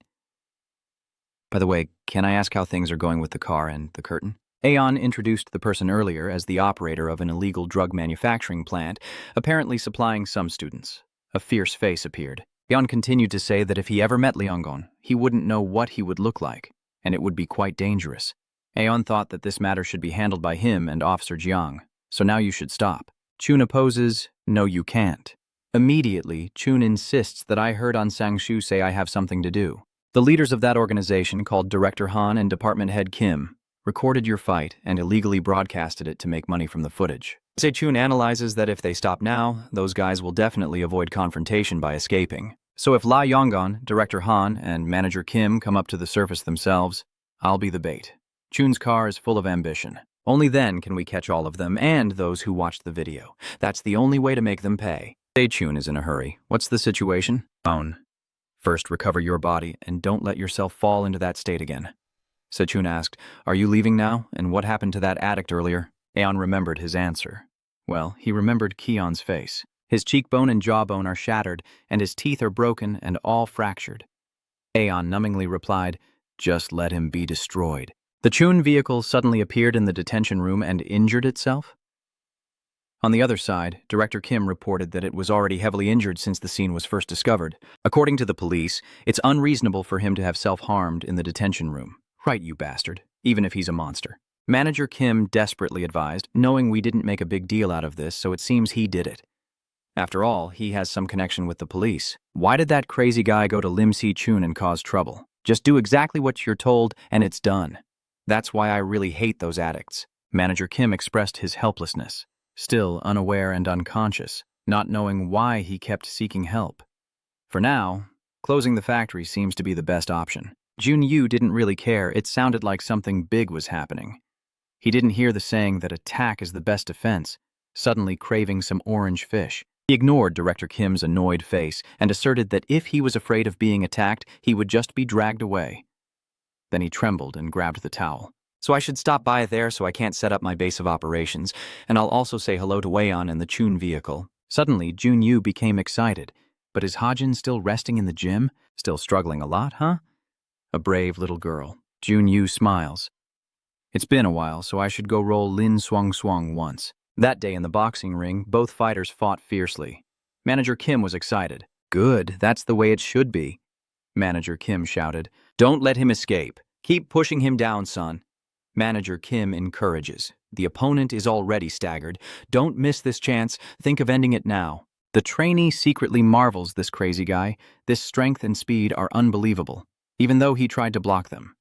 By the way, can I ask how things are going with the car and the curtain? Aeon introduced the person earlier as the operator of an illegal drug manufacturing plant, apparently supplying some students. A fierce face appeared. Aeon continued to say that if he ever met Leongon, he wouldn't know what he would look like, and it would be quite dangerous. Aeon thought that this matter should be handled by him and Officer Jiang, so now you should stop. Chun opposes, no you can't. Immediately, Chun insists that I heard on Sang-shu say I have something to do. The leaders of that organization, called Director Han and Department Head Kim, recorded your fight and illegally broadcasted it to make money from the footage. Se-chun analyzes that if they stop now, those guys will definitely avoid confrontation by escaping. So if La Yonggon, Director Han, and Manager Kim come up to the surface themselves, I'll be the bait. Chun's car is full of ambition. Only then can we catch all of them and those who watched the video. That's the only way to make them pay. Se-chun is in a hurry. What's the situation? Own. First, recover your body and don't let yourself fall into that state again. Se-chun asked, are you leaving now? And what happened to that addict earlier? Aeon remembered his answer. Well, he remembered Keon's face. His cheekbone and jawbone are shattered, and his teeth are broken and all fractured. Aeon numbingly replied, just let him be destroyed. The Chun vehicle suddenly appeared in the detention room and injured itself? On the other side, Director Kim reported that it was already heavily injured since the scene was first discovered. According to the police, it's unreasonable for him to have self-harmed in the detention room. Right, you bastard, even if he's a monster. Manager Kim desperately advised, knowing we didn't make a big deal out of this, so it seems he did it. After all, he has some connection with the police. Why did that crazy guy go to Lim Si-chun and cause trouble? Just do exactly what you're told, and it's done. That's why I really hate those addicts. Manager Kim expressed his helplessness, still unaware and unconscious, not knowing why he kept seeking help. For now, closing the factory seems to be the best option. Jun-yu didn't really care. It sounded like something big was happening. He didn't hear the saying that attack is the best defense, suddenly craving some orange fish. He ignored Director Kim's annoyed face and asserted that if he was afraid of being attacked, he would just be dragged away. Then he trembled and grabbed the towel. So I should stop by there so I can't set up my base of operations, and I'll also say hello to Wei-on and the Chun vehicle. Suddenly, Jun-yu became excited. But is Ha-jin still resting in the gym? Still struggling a lot, huh? A brave little girl. Jun-yu smiles. It's been a while, so I should go roll Lin Swang once. That day in the boxing ring, both fighters fought fiercely. Manager Kim was excited. Good, that's the way it should be. Manager Kim shouted. Don't let him escape. Keep pushing him down, son. Manager Kim encourages. The opponent is already staggered. Don't miss this chance. Think of ending it now. The trainee secretly marvels this crazy guy. This strength and speed are unbelievable, even though he tried to block them.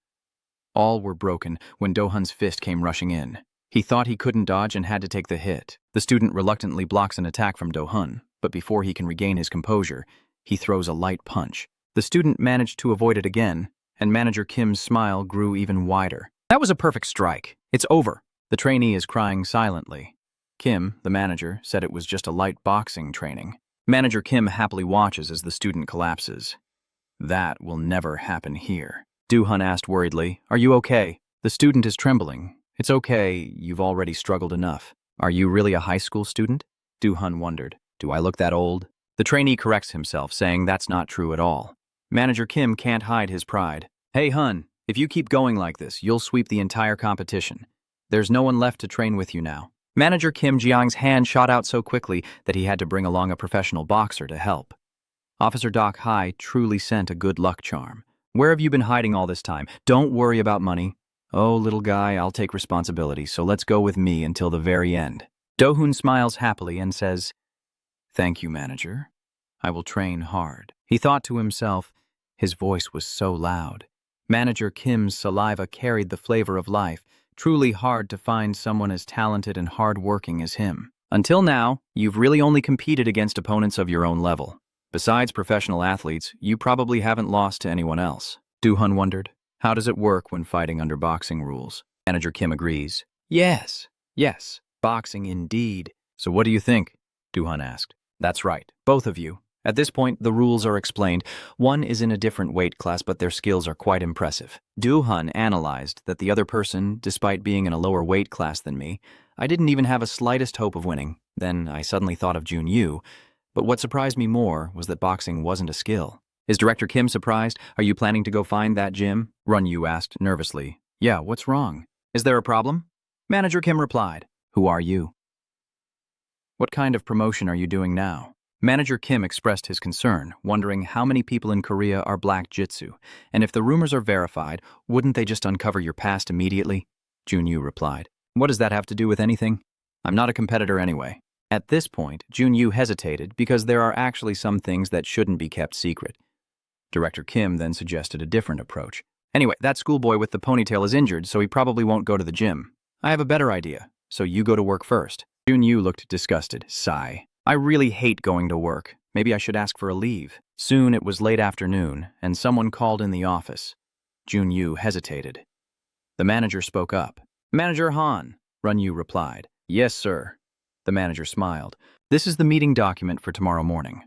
All were broken when Do-hun's fist came rushing in. He thought he couldn't dodge and had to take the hit. The student reluctantly blocks an attack from Do-hun, but before he can regain his composure, he throws a light punch. The student managed to avoid it again, and Manager Kim's smile grew even wider. That was a perfect strike. It's over. The trainee is crying silently. Kim, the manager, said it was just a light boxing training. Manager Kim happily watches as the student collapses. That will never happen here. Do-hun asked worriedly, are you okay? The student is trembling. It's okay, you've already struggled enough. Are you really a high school student? Do-hun wondered. Do I look that old? The trainee corrects himself, saying that's not true at all. Manager Kim can't hide his pride. Hey, Hun, if you keep going like this, you'll sweep the entire competition. There's no one left to train with you now. Manager Kim Jiang's hand shot out so quickly that he had to bring along a professional boxer to help. Officer Doc Hai truly sent a good luck charm. Where have you been hiding all this time? Don't worry about money. Oh, little guy, I'll take responsibility, so let's go with me until the very end. Do-hun smiles happily and says, thank you, manager. I will train hard. He thought to himself, his voice was so loud. Manager Kim's saliva carried the flavor of life. Truly hard to find someone as talented and hard-working as him. Until now, you've really only competed against opponents of your own level. Besides professional athletes, you probably haven't lost to anyone else. Do-hun wondered, how does it work when fighting under boxing rules? Manager Kim agrees. Yes, boxing indeed. So what do you think? Do-hun asked. That's right, both of you. At this point, the rules are explained. One is in a different weight class, but their skills are quite impressive. Do-hun analyzed that the other person, despite being in a lower weight class than me, I didn't even have a slightest hope of winning. Then I suddenly thought of Jun-yu. But what surprised me more was that boxing wasn't a skill. Is Director Kim surprised? Are you planning to go find that gym? Run-yu asked nervously. Yeah, what's wrong? Is there a problem? Manager Kim replied. Who are you? What kind of promotion are you doing now? Manager Kim expressed his concern, wondering how many people in Korea are black jitsu, and if the rumors are verified, wouldn't they just uncover your past immediately? Jun-yu replied. What does that have to do with anything? I'm not a competitor anyway. At this point, Junyu hesitated because there are actually some things that shouldn't be kept secret. Director Kim then suggested a different approach. Anyway, that schoolboy with the ponytail is injured, so he probably won't go to the gym. I have a better idea, so you go to work first. Junyu looked disgusted. Sigh. I really hate going to work. Maybe I should ask for a leave. Soon it was late afternoon, and someone called in the office. Junyu hesitated. The manager spoke up. Manager Han, Runyu replied. Yes, sir. The manager smiled. This is the meeting document for tomorrow morning.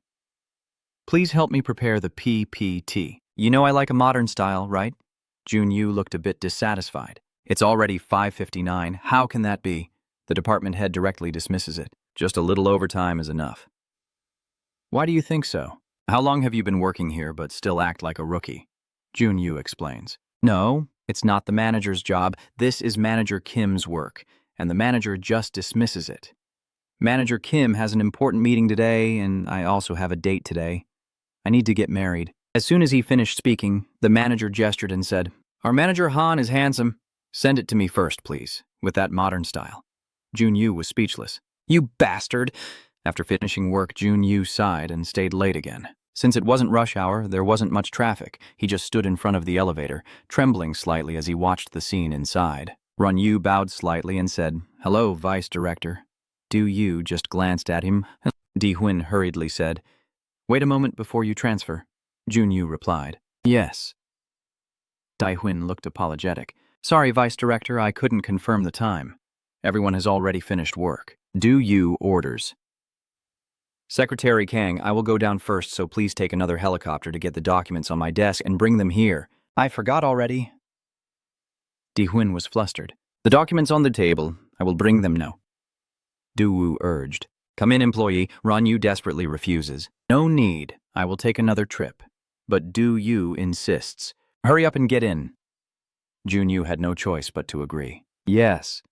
Please help me prepare the PPT. You know I like a modern style, right? Junyu looked a bit dissatisfied. It's already 5:59. How can that be? The department head directly dismisses it. Just a little overtime is enough. Why do you think so? How long have you been working here but still act like a rookie? Junyu explains. No, it's not the manager's job. This is Manager Kim's work, and the manager just dismisses it. Manager Kim has an important meeting today, and I also have a date today. I need to get married. As soon as he finished speaking, the manager gestured and said, Our manager Han is handsome. Send it to me first, please, with that modern style. Junyu was speechless. You bastard! After finishing work, Junyu sighed and stayed late again. Since it wasn't rush hour, there wasn't much traffic. He just stood in front of the elevator, trembling slightly as he watched the scene inside. Runyu bowed slightly and said, Hello, Vice Director. Du-Yu just glanced at him. Di-Hun hurriedly said, Wait a moment before you transfer. Junyu replied, Yes. Di-Hun looked apologetic. Sorry, Vice Director, I couldn't confirm the time. Everyone has already finished work. Du-Yu orders. Secretary Kang, I will go down first, so please take another helicopter to get the documents on my desk and bring them here. I forgot already. Di-Hun was flustered. The documents on the table. I will bring them now. Du-Wu urged. Come in, employee. Runyu desperately refuses. No need. I will take another trip. But Du-Yu insists. Hurry up and get in. Junyu had no choice but to agree. Yes.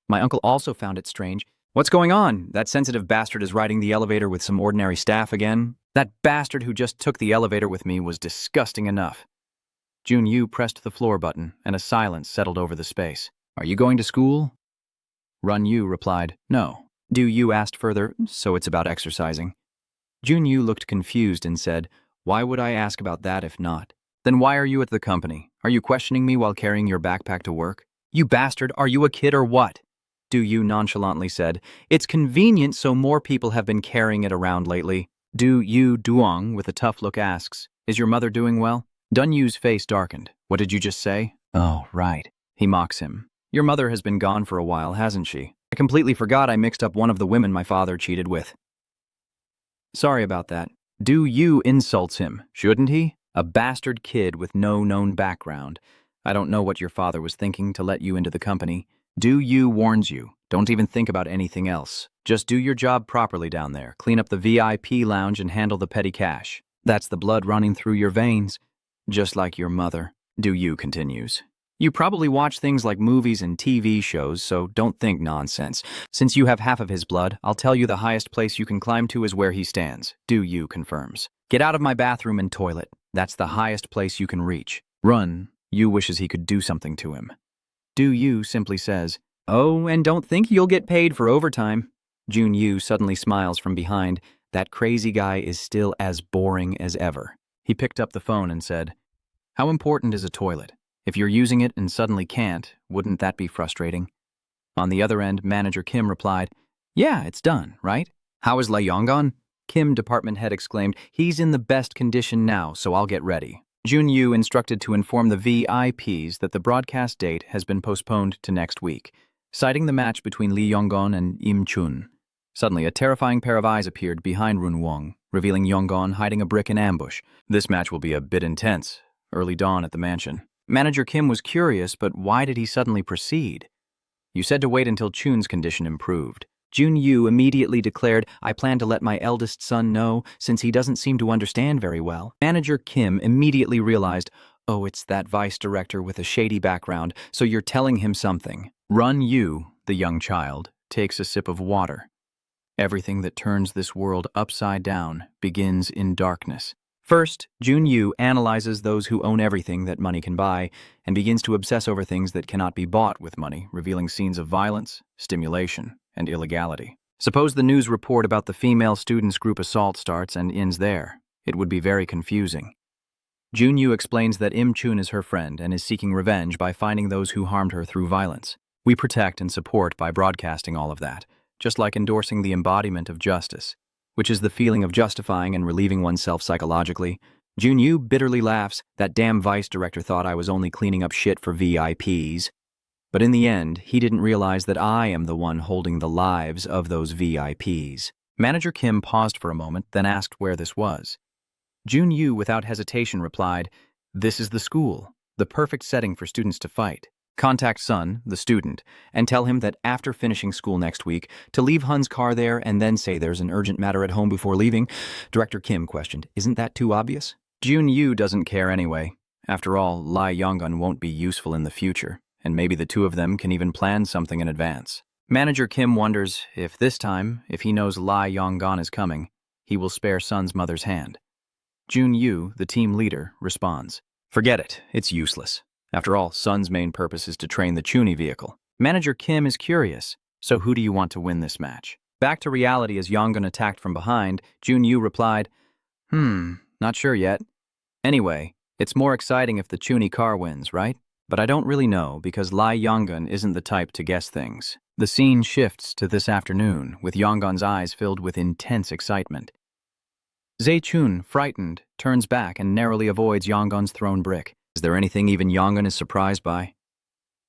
My uncle also found it strange. What's going on? That sensitive bastard is riding the elevator with some ordinary staff again? That bastard who just took the elevator with me was disgusting enough. Junyu pressed the floor button, and a silence settled over the space. Are you going to school? Runyu replied, No. Du-Yu asked further, so it's about exercising. Junyu looked confused and said, Why would I ask about that if not? Then why are you at the company? Are you questioning me while carrying your backpack to work? You bastard, are you a kid or what? Du-Yu nonchalantly said, It's convenient, so more people have been carrying it around lately. Du-Yu Duong, with a tough look, asks, Is your mother doing well? Dun-Yu's face darkened. What did you just say? Oh, right. He mocks him. Your mother has been gone for a while, hasn't she? I completely forgot I mixed up one of the women my father cheated with. Sorry about that. Du-Yu insults him, shouldn't he? A bastard kid with no known background. I don't know what your father was thinking to let you into the company. Du-Yu warns you. Don't even think about anything else. Just do your job properly down there. Clean up the VIP lounge and handle the petty cash. That's the blood running through your veins. Just like your mother. Du-Yu continues. You probably watch things like movies and TV shows, so don't think nonsense. Since you have half of his blood, I'll tell you the highest place you can climb to is where he stands. Du-Yu confirms. Get out of my bathroom and toilet. That's the highest place you can reach. Run. Yu wishes he could do something to him. Du-Yu simply says, Oh, and don't think you'll get paid for overtime. Junyu suddenly smiles from behind. That crazy guy is still as boring as ever. He picked up the phone and said, How important is a toilet? If you're using it and suddenly can't, wouldn't that be frustrating? On the other end, Manager Kim replied, Yeah, it's done, right? How is Le-Yongon? Kim, department head, exclaimed, He's in the best condition now, so I'll get ready. Junyu instructed to inform the VIPs that the broadcast date has been postponed to next week, citing the match between Le-Yongon and Im Chun. Suddenly, a terrifying pair of eyes appeared behind Run Wong, revealing Yongon hiding a brick in ambush. This match will be a bit intense. Early dawn at the mansion. Manager Kim was curious, but why did he suddenly proceed? You said to wait until Chun's condition improved. Junyu immediately declared, I plan to let my eldest son know, since he doesn't seem to understand very well. Manager Kim immediately realized, oh, it's that vice director with a shady background, so you're telling him something. Run Yu, the young child, takes a sip of water. Everything that turns this world upside down begins in darkness. First, Junyu analyzes those who own everything that money can buy and begins to obsess over things that cannot be bought with money, revealing scenes of violence, stimulation, and illegality. Suppose the news report about the female students group assault starts and ends there. It would be very confusing. Junyu explains that Im-chun is her friend and is seeking revenge by finding those who harmed her through violence. We protect and support by broadcasting all of that, just like endorsing the embodiment of justice, which is the feeling of justifying and relieving oneself psychologically. Junyu bitterly laughs. That damn vice director thought I was only cleaning up shit for VIPs. But in the end, he didn't realize that I am the one holding the lives of those VIPs. Manager Kim paused for a moment, then asked where this was. Junyu, without hesitation, replied, "This is the school, the perfect setting for students to fight. Contact Sun, the student, and tell him that after finishing school next week, to leave Hun's car there and then say there's an urgent matter at home before leaving." Director Kim questioned, "Isn't that too obvious?" Junyu doesn't care anyway. After all, Lai Yonggun won't be useful in the future, and maybe the two of them can even plan something in advance. Manager Kim wonders if this time, if he knows Lai Yonggun is coming, he will spare Sun's mother's hand. Junyu, the team leader, responds, "Forget it, it's useless. After all, Sun's main purpose is to train the Chuni vehicle." Manager Kim is curious, "So who do you want to win this match?" Back to reality as Yonggun attacked from behind, Junyu replied, Not sure yet. Anyway, it's more exciting if the Chuni car wins, right? But I don't really know because Lai Yonggun isn't the type to guess things. The scene shifts to this afternoon, with Yonggun's eyes filled with intense excitement. Zai-chun, frightened, turns back and narrowly avoids Yonggun's thrown brick. Is there anything even Yonggun is surprised by?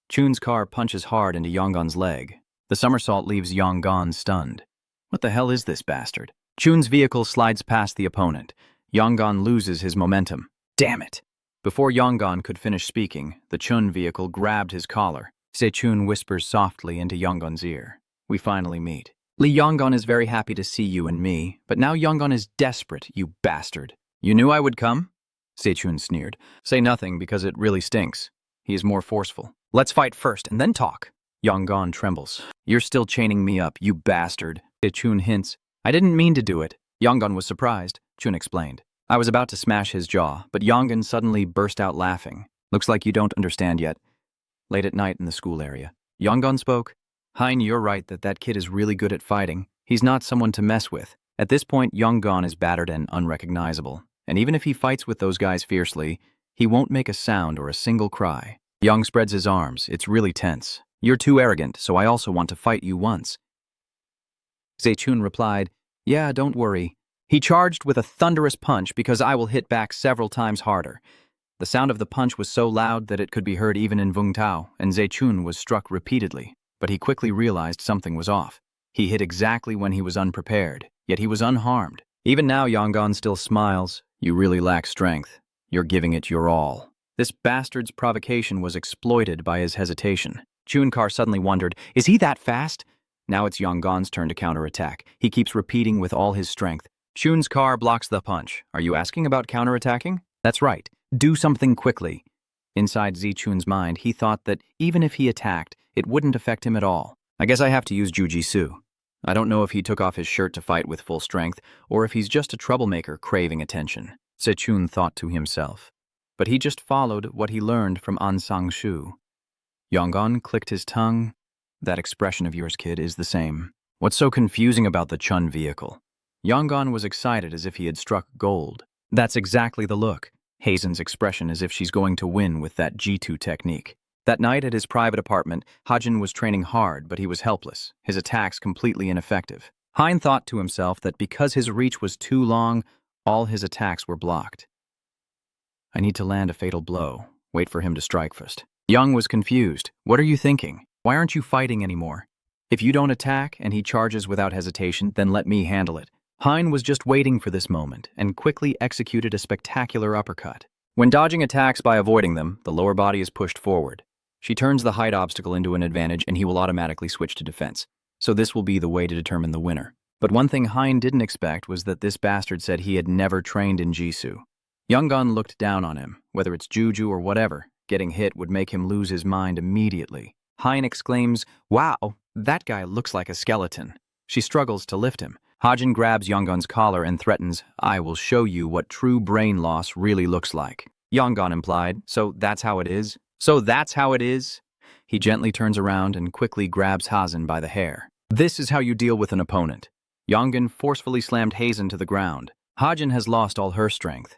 Chun's car punches hard into Yonggun's leg. The somersault leaves Yonggun stunned. What the hell is this bastard? Chun's vehicle slides past the opponent. Yonggun loses his momentum. Damn it! Before Yonggun could finish speaking, the Chun vehicle grabbed his collar. Zai-chun whispers softly into Yonggun's ear. We finally meet. Li Yonggun is very happy to see you and me, but now Yonggun is desperate, you bastard. You knew I would come? Zai-chun sneered. Say nothing because it really stinks. He is more forceful. Let's fight first and then talk. Yonggun trembles. You're still chaining me up, you bastard. Zai-chun hints. I didn't mean to do it. Yonggun was surprised. Chun explained. I was about to smash his jaw, but Yonggun suddenly burst out laughing. Looks like you don't understand yet. Late at night in the school area. Yonggun spoke. Hein, you're right that kid is really good at fighting. He's not someone to mess with. At this point, Yonggun is battered and unrecognizable. And even if he fights with those guys fiercely, he won't make a sound or a single cry. Young spreads his arms. It's really tense. You're too arrogant, so I also want to fight you once. Zai-chun replied, Yeah, don't worry. He charged with a thunderous punch because I will hit back several times harder. The sound of the punch was so loud that it could be heard even in Vungtao, and Zai-chun was struck repeatedly, but he quickly realized something was off. He hit exactly when he was unprepared, yet he was unharmed. Even now, Yonggun still smiles. You really lack strength. You're giving it your all. This bastard's provocation was exploited by his hesitation. Chunkar suddenly wondered, is he that fast? Now it's Yonggun's turn to counterattack. He keeps repeating with all his strength. Chun's car blocks the punch. Are you asking about counterattacking? That's right. Do something quickly. Inside Zai-chun's mind, he thought that even if he attacked, it wouldn't affect him at all. I guess I have to use jujitsu. I don't know if he took off his shirt to fight with full strength, or if he's just a troublemaker craving attention. Zai-chun thought to himself. But he just followed what he learned from An Sang-shu. Yonggun clicked his tongue. That expression of yours, kid, is the same. What's so confusing about the Chun vehicle? Yonggun was excited as if he had struck gold. That's exactly the look. Hazen's expression as if she's going to win with that G2 technique. That night at his private apartment, Hajin was training hard, but he was helpless, his attacks completely ineffective. Hein thought to himself that because his reach was too long, all his attacks were blocked. I need to land a fatal blow. Wait for him to strike first. Young was confused. What are you thinking? Why aren't you fighting anymore? If you don't attack and he charges without hesitation, then let me handle it. Hein was just waiting for this moment and quickly executed a spectacular uppercut. When dodging attacks by avoiding them, the lower body is pushed forward. She turns the height obstacle into an advantage and he will automatically switch to defense. So this will be the way to determine the winner. But one thing Hein didn't expect was that this bastard said he had never trained in Jisoo. Yonggun looked down on him. Whether it's Juju or whatever, getting hit would make him lose his mind immediately. Hein exclaims, Wow, that guy looks like a skeleton. She struggles to lift him. Hajin grabs Yonggun's collar and threatens, I will show you what true brain loss really looks like. Yonggun implied, So that's how it is? So that's how it is? He gently turns around and quickly grabs Hajin by the hair. This is how you deal with an opponent. Yongan forcefully slammed Hazen to the ground. Hajin has lost all her strength.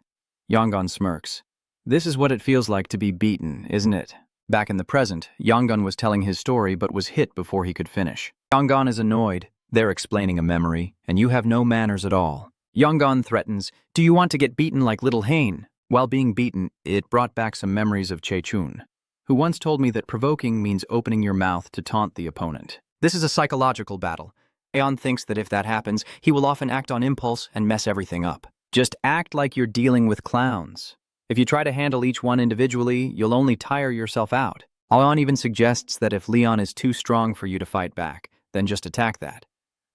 Yongan smirks. This is what it feels like to be beaten, isn't it? Back in the present, Yongan was telling his story but was hit before he could finish. Yongan is annoyed. They're explaining a memory, and you have no manners at all. Yongan threatens, do you want to get beaten like little Hain? While being beaten, it brought back some memories of Chechun, who once told me that provoking means opening your mouth to taunt the opponent. This is a psychological battle. Aeon thinks that if that happens, he will often act on impulse and mess everything up. Just act like you're dealing with clowns. If you try to handle each one individually, you'll only tire yourself out. Aeon even suggests that if Leon is too strong for you to fight back, then just attack that.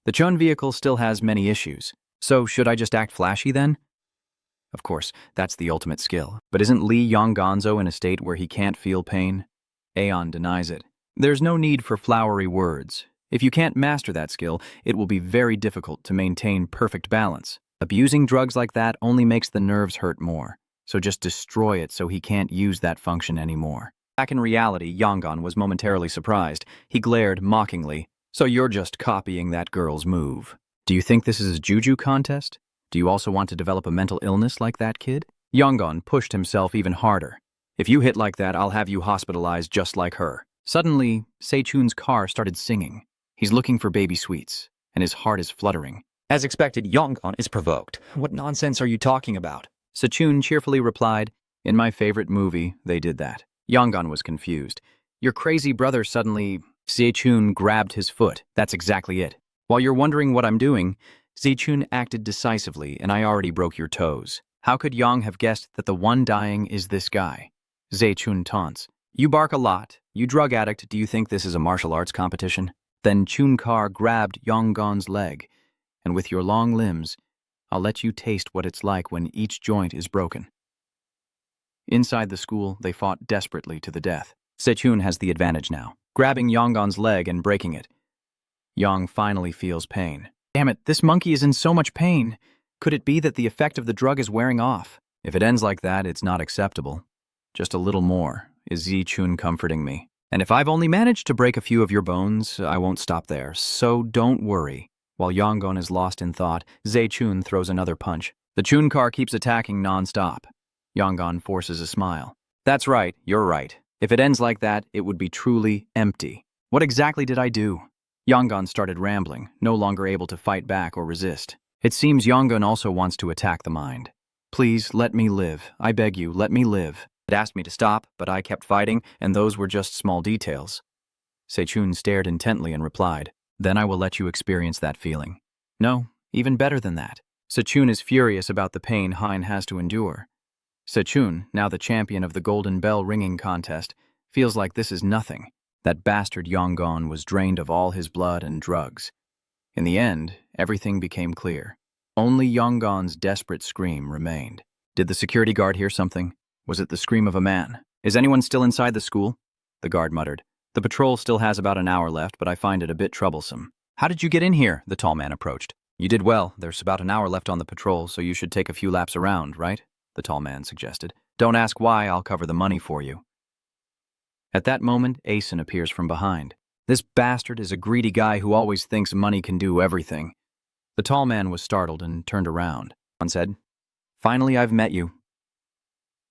The Chun vehicle still has many issues. So should I just act flashy then? Of course, that's the ultimate skill. But isn't Lee Yongganzo in a state where he can't feel pain? Aeon denies it. There's no need for flowery words. If you can't master that skill, it will be very difficult to maintain perfect balance. Abusing drugs like that only makes the nerves hurt more. So just destroy it so he can't use that function anymore. Back in reality, Yongan was momentarily surprised. He glared mockingly. So you're just copying that girl's move. Do you think this is a juju contest? Do you also want to develop a mental illness like that kid? Yongan pushed himself even harder. If you hit like that, I'll have you hospitalized just like her. Suddenly, Seichun's car started singing. He's looking for baby sweets, and his heart is fluttering. As expected, Yongan is provoked. What nonsense are you talking about? Seichun cheerfully replied, in my favorite movie, they did that. Yongan was confused. Your crazy brother suddenly... Seichun grabbed his foot. That's exactly it. While you're wondering what I'm doing, Seichun acted decisively, and I already broke your toes. How could Yang have guessed that the one dying is this guy? Seichun taunts. You bark a lot. You drug addict, do you think this is a martial arts competition? Then Chunkar grabbed Yonggan's leg, and with your long limbs, I'll let you taste what it's like when each joint is broken. Inside the school, they fought desperately to the death. Seichun has the advantage now, grabbing Yonggan's leg and breaking it. Yang finally feels pain. Damn it, this monkey is in so much pain. Could it be that the effect of the drug is wearing off? If it ends like that, it's not acceptable. Just a little more, is Seichun comforting me. And if I've only managed to break a few of your bones, I won't stop there, so don't worry. While Yongan is lost in thought, Seichun throws another punch. The Chun car keeps attacking non-stop. Yongan forces a smile. That's right, you're right. If it ends like that, it would be truly empty. What exactly did I do? Yongan started rambling, no longer able to fight back or resist. It seems Yongan also wants to attack the mind. Please, let me live. I beg you, let me live. It asked me to stop, but I kept fighting, and those were just small details. Seichun stared intently and replied, then I will let you experience that feeling. No, even better than that. Seichun is furious about the pain Hein has to endure. Seichun, now the champion of the Golden Bell ringing contest, feels like this is nothing. That bastard Yongan was drained of all his blood and drugs. In the end, everything became clear. Only Yongan's desperate scream remained. Did the security guard hear something? Was it the scream of a man? Is anyone still inside the school? The guard muttered. The patrol still has about an hour left, but I find it a bit troublesome. How did you get in here? The tall man approached. You did well. There's about an hour left on the patrol, so you should take a few laps around, right? The tall man suggested. Don't ask why, I'll cover the money for you. At that moment, Asen appears from behind. This bastard is a greedy guy who always thinks money can do everything. The tall man was startled and turned around. One said, finally, I've met you.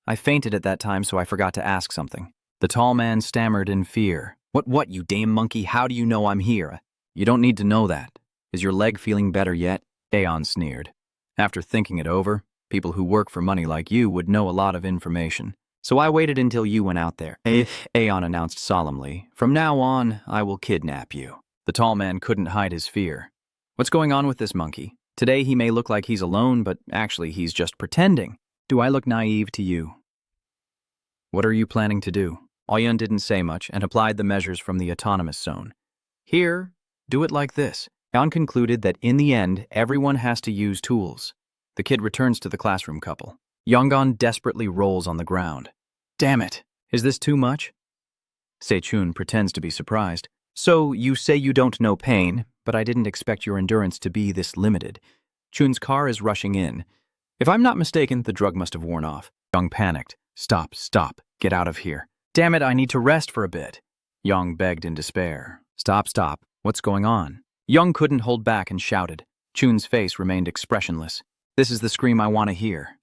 I fainted at that time, so I forgot to ask something. The tall man stammered in fear. What, you damn monkey? How do you know I'm here? You don't need to know that. Is your leg feeling better yet? Aeon sneered. After thinking it over, people who work for money like you would know a lot of information. So I waited until you went out there. Aeon announced solemnly, from now on, I will kidnap you. The tall man couldn't hide his fear. What's going on with this monkey? Today he may look like he's alone, but actually he's just pretending. Do I look naive to you? What are you planning to do? Aoyun didn't say much and applied the measures from the autonomous zone. Here, do it like this. Aeon concluded that in the end, everyone has to use tools. The kid returns to the classroom couple. Yongan desperately rolls on the ground. Damn it! Is this too much? Seichun pretends to be surprised. So, you say you don't know pain, but I didn't expect your endurance to be this limited. Chun's car is rushing in. If I'm not mistaken, the drug must have worn off. Young panicked. Stop, get out of here. Damn it, I need to rest for a bit. Yang begged in despair. Stop, what's going on? Young couldn't hold back and shouted. Chun's face remained expressionless. This is the scream I want to hear.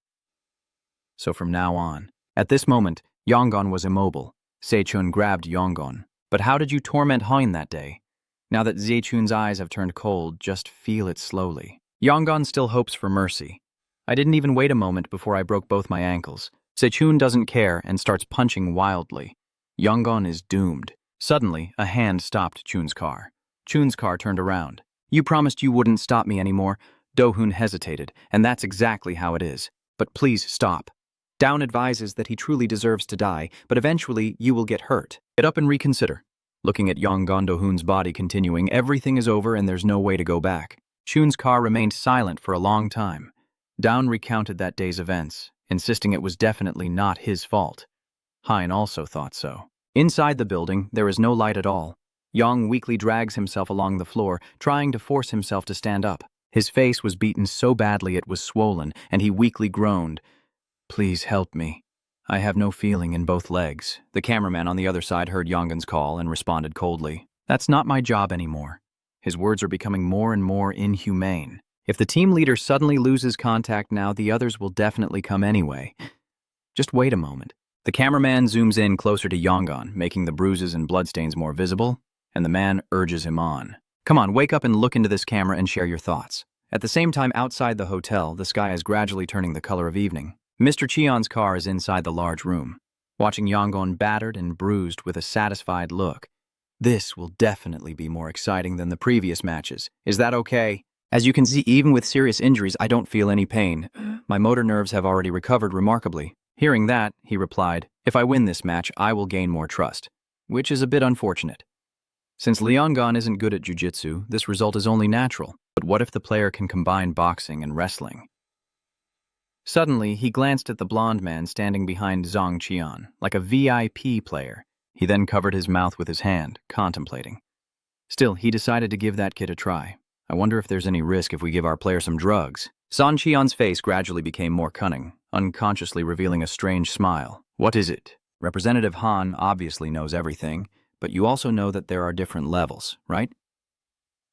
So from now on. At this moment, Yonggon was immobile. Seichun grabbed Yonggon. But how did you torment Hein that day? Now that Seichun's eyes have turned cold, just feel it slowly. Yonggon still hopes for mercy. I didn't even wait a moment before I broke both my ankles. Seichun doesn't care and starts punching wildly. Yonggon is doomed. Suddenly, a hand stopped Chun's car. Chun's car turned around. You promised you wouldn't stop me anymore. Do-hoon hesitated, and that's exactly how it is. But please stop. Down advises that he truly deserves to die, but eventually you will get hurt. Get up and reconsider. Looking at Yonggon Do-hoon's body continuing, everything is over and there's no way to go back. Chun's car remained silent for a long time. Down recounted that day's events, insisting it was definitely not his fault. Hein also thought so. Inside the building, there is no light at all. Yong weakly drags himself along the floor, trying to force himself to stand up. His face was beaten so badly it was swollen, and he weakly groaned. Please help me. I have no feeling in both legs. The cameraman on the other side heard Yonggon's call and responded coldly. That's not my job anymore. His words are becoming more and more inhumane. If the team leader suddenly loses contact now, the others will definitely come anyway. Just wait a moment. The cameraman zooms in closer to Yonggon, making the bruises and bloodstains more visible, and the man urges him on. Come on, wake up and look into this camera and share your thoughts. At the same time, outside the hotel, the sky is gradually turning the color of evening. Mr. Cheon's car is inside the large room, watching Yonggon battered and bruised with a satisfied look. This will definitely be more exciting than the previous matches. Is that okay? As you can see, even with serious injuries, I don't feel any pain. My motor nerves have already recovered remarkably. Hearing that, he replied, if I win this match, I will gain more trust, which is a bit unfortunate. Since Yonggon isn't good at jiu-jitsu, this result is only natural. But what if the player can combine boxing and wrestling? Suddenly, he glanced at the blonde man standing behind Zhang Qian, like a VIP player. He then covered his mouth with his hand, contemplating. Still, he decided to give that kid a try. I wonder if there's any risk if we give our player some drugs. Zhang Qian's face gradually became more cunning, unconsciously revealing a strange smile. What is it? Representative Han obviously knows everything, but you also know that there are different levels, right?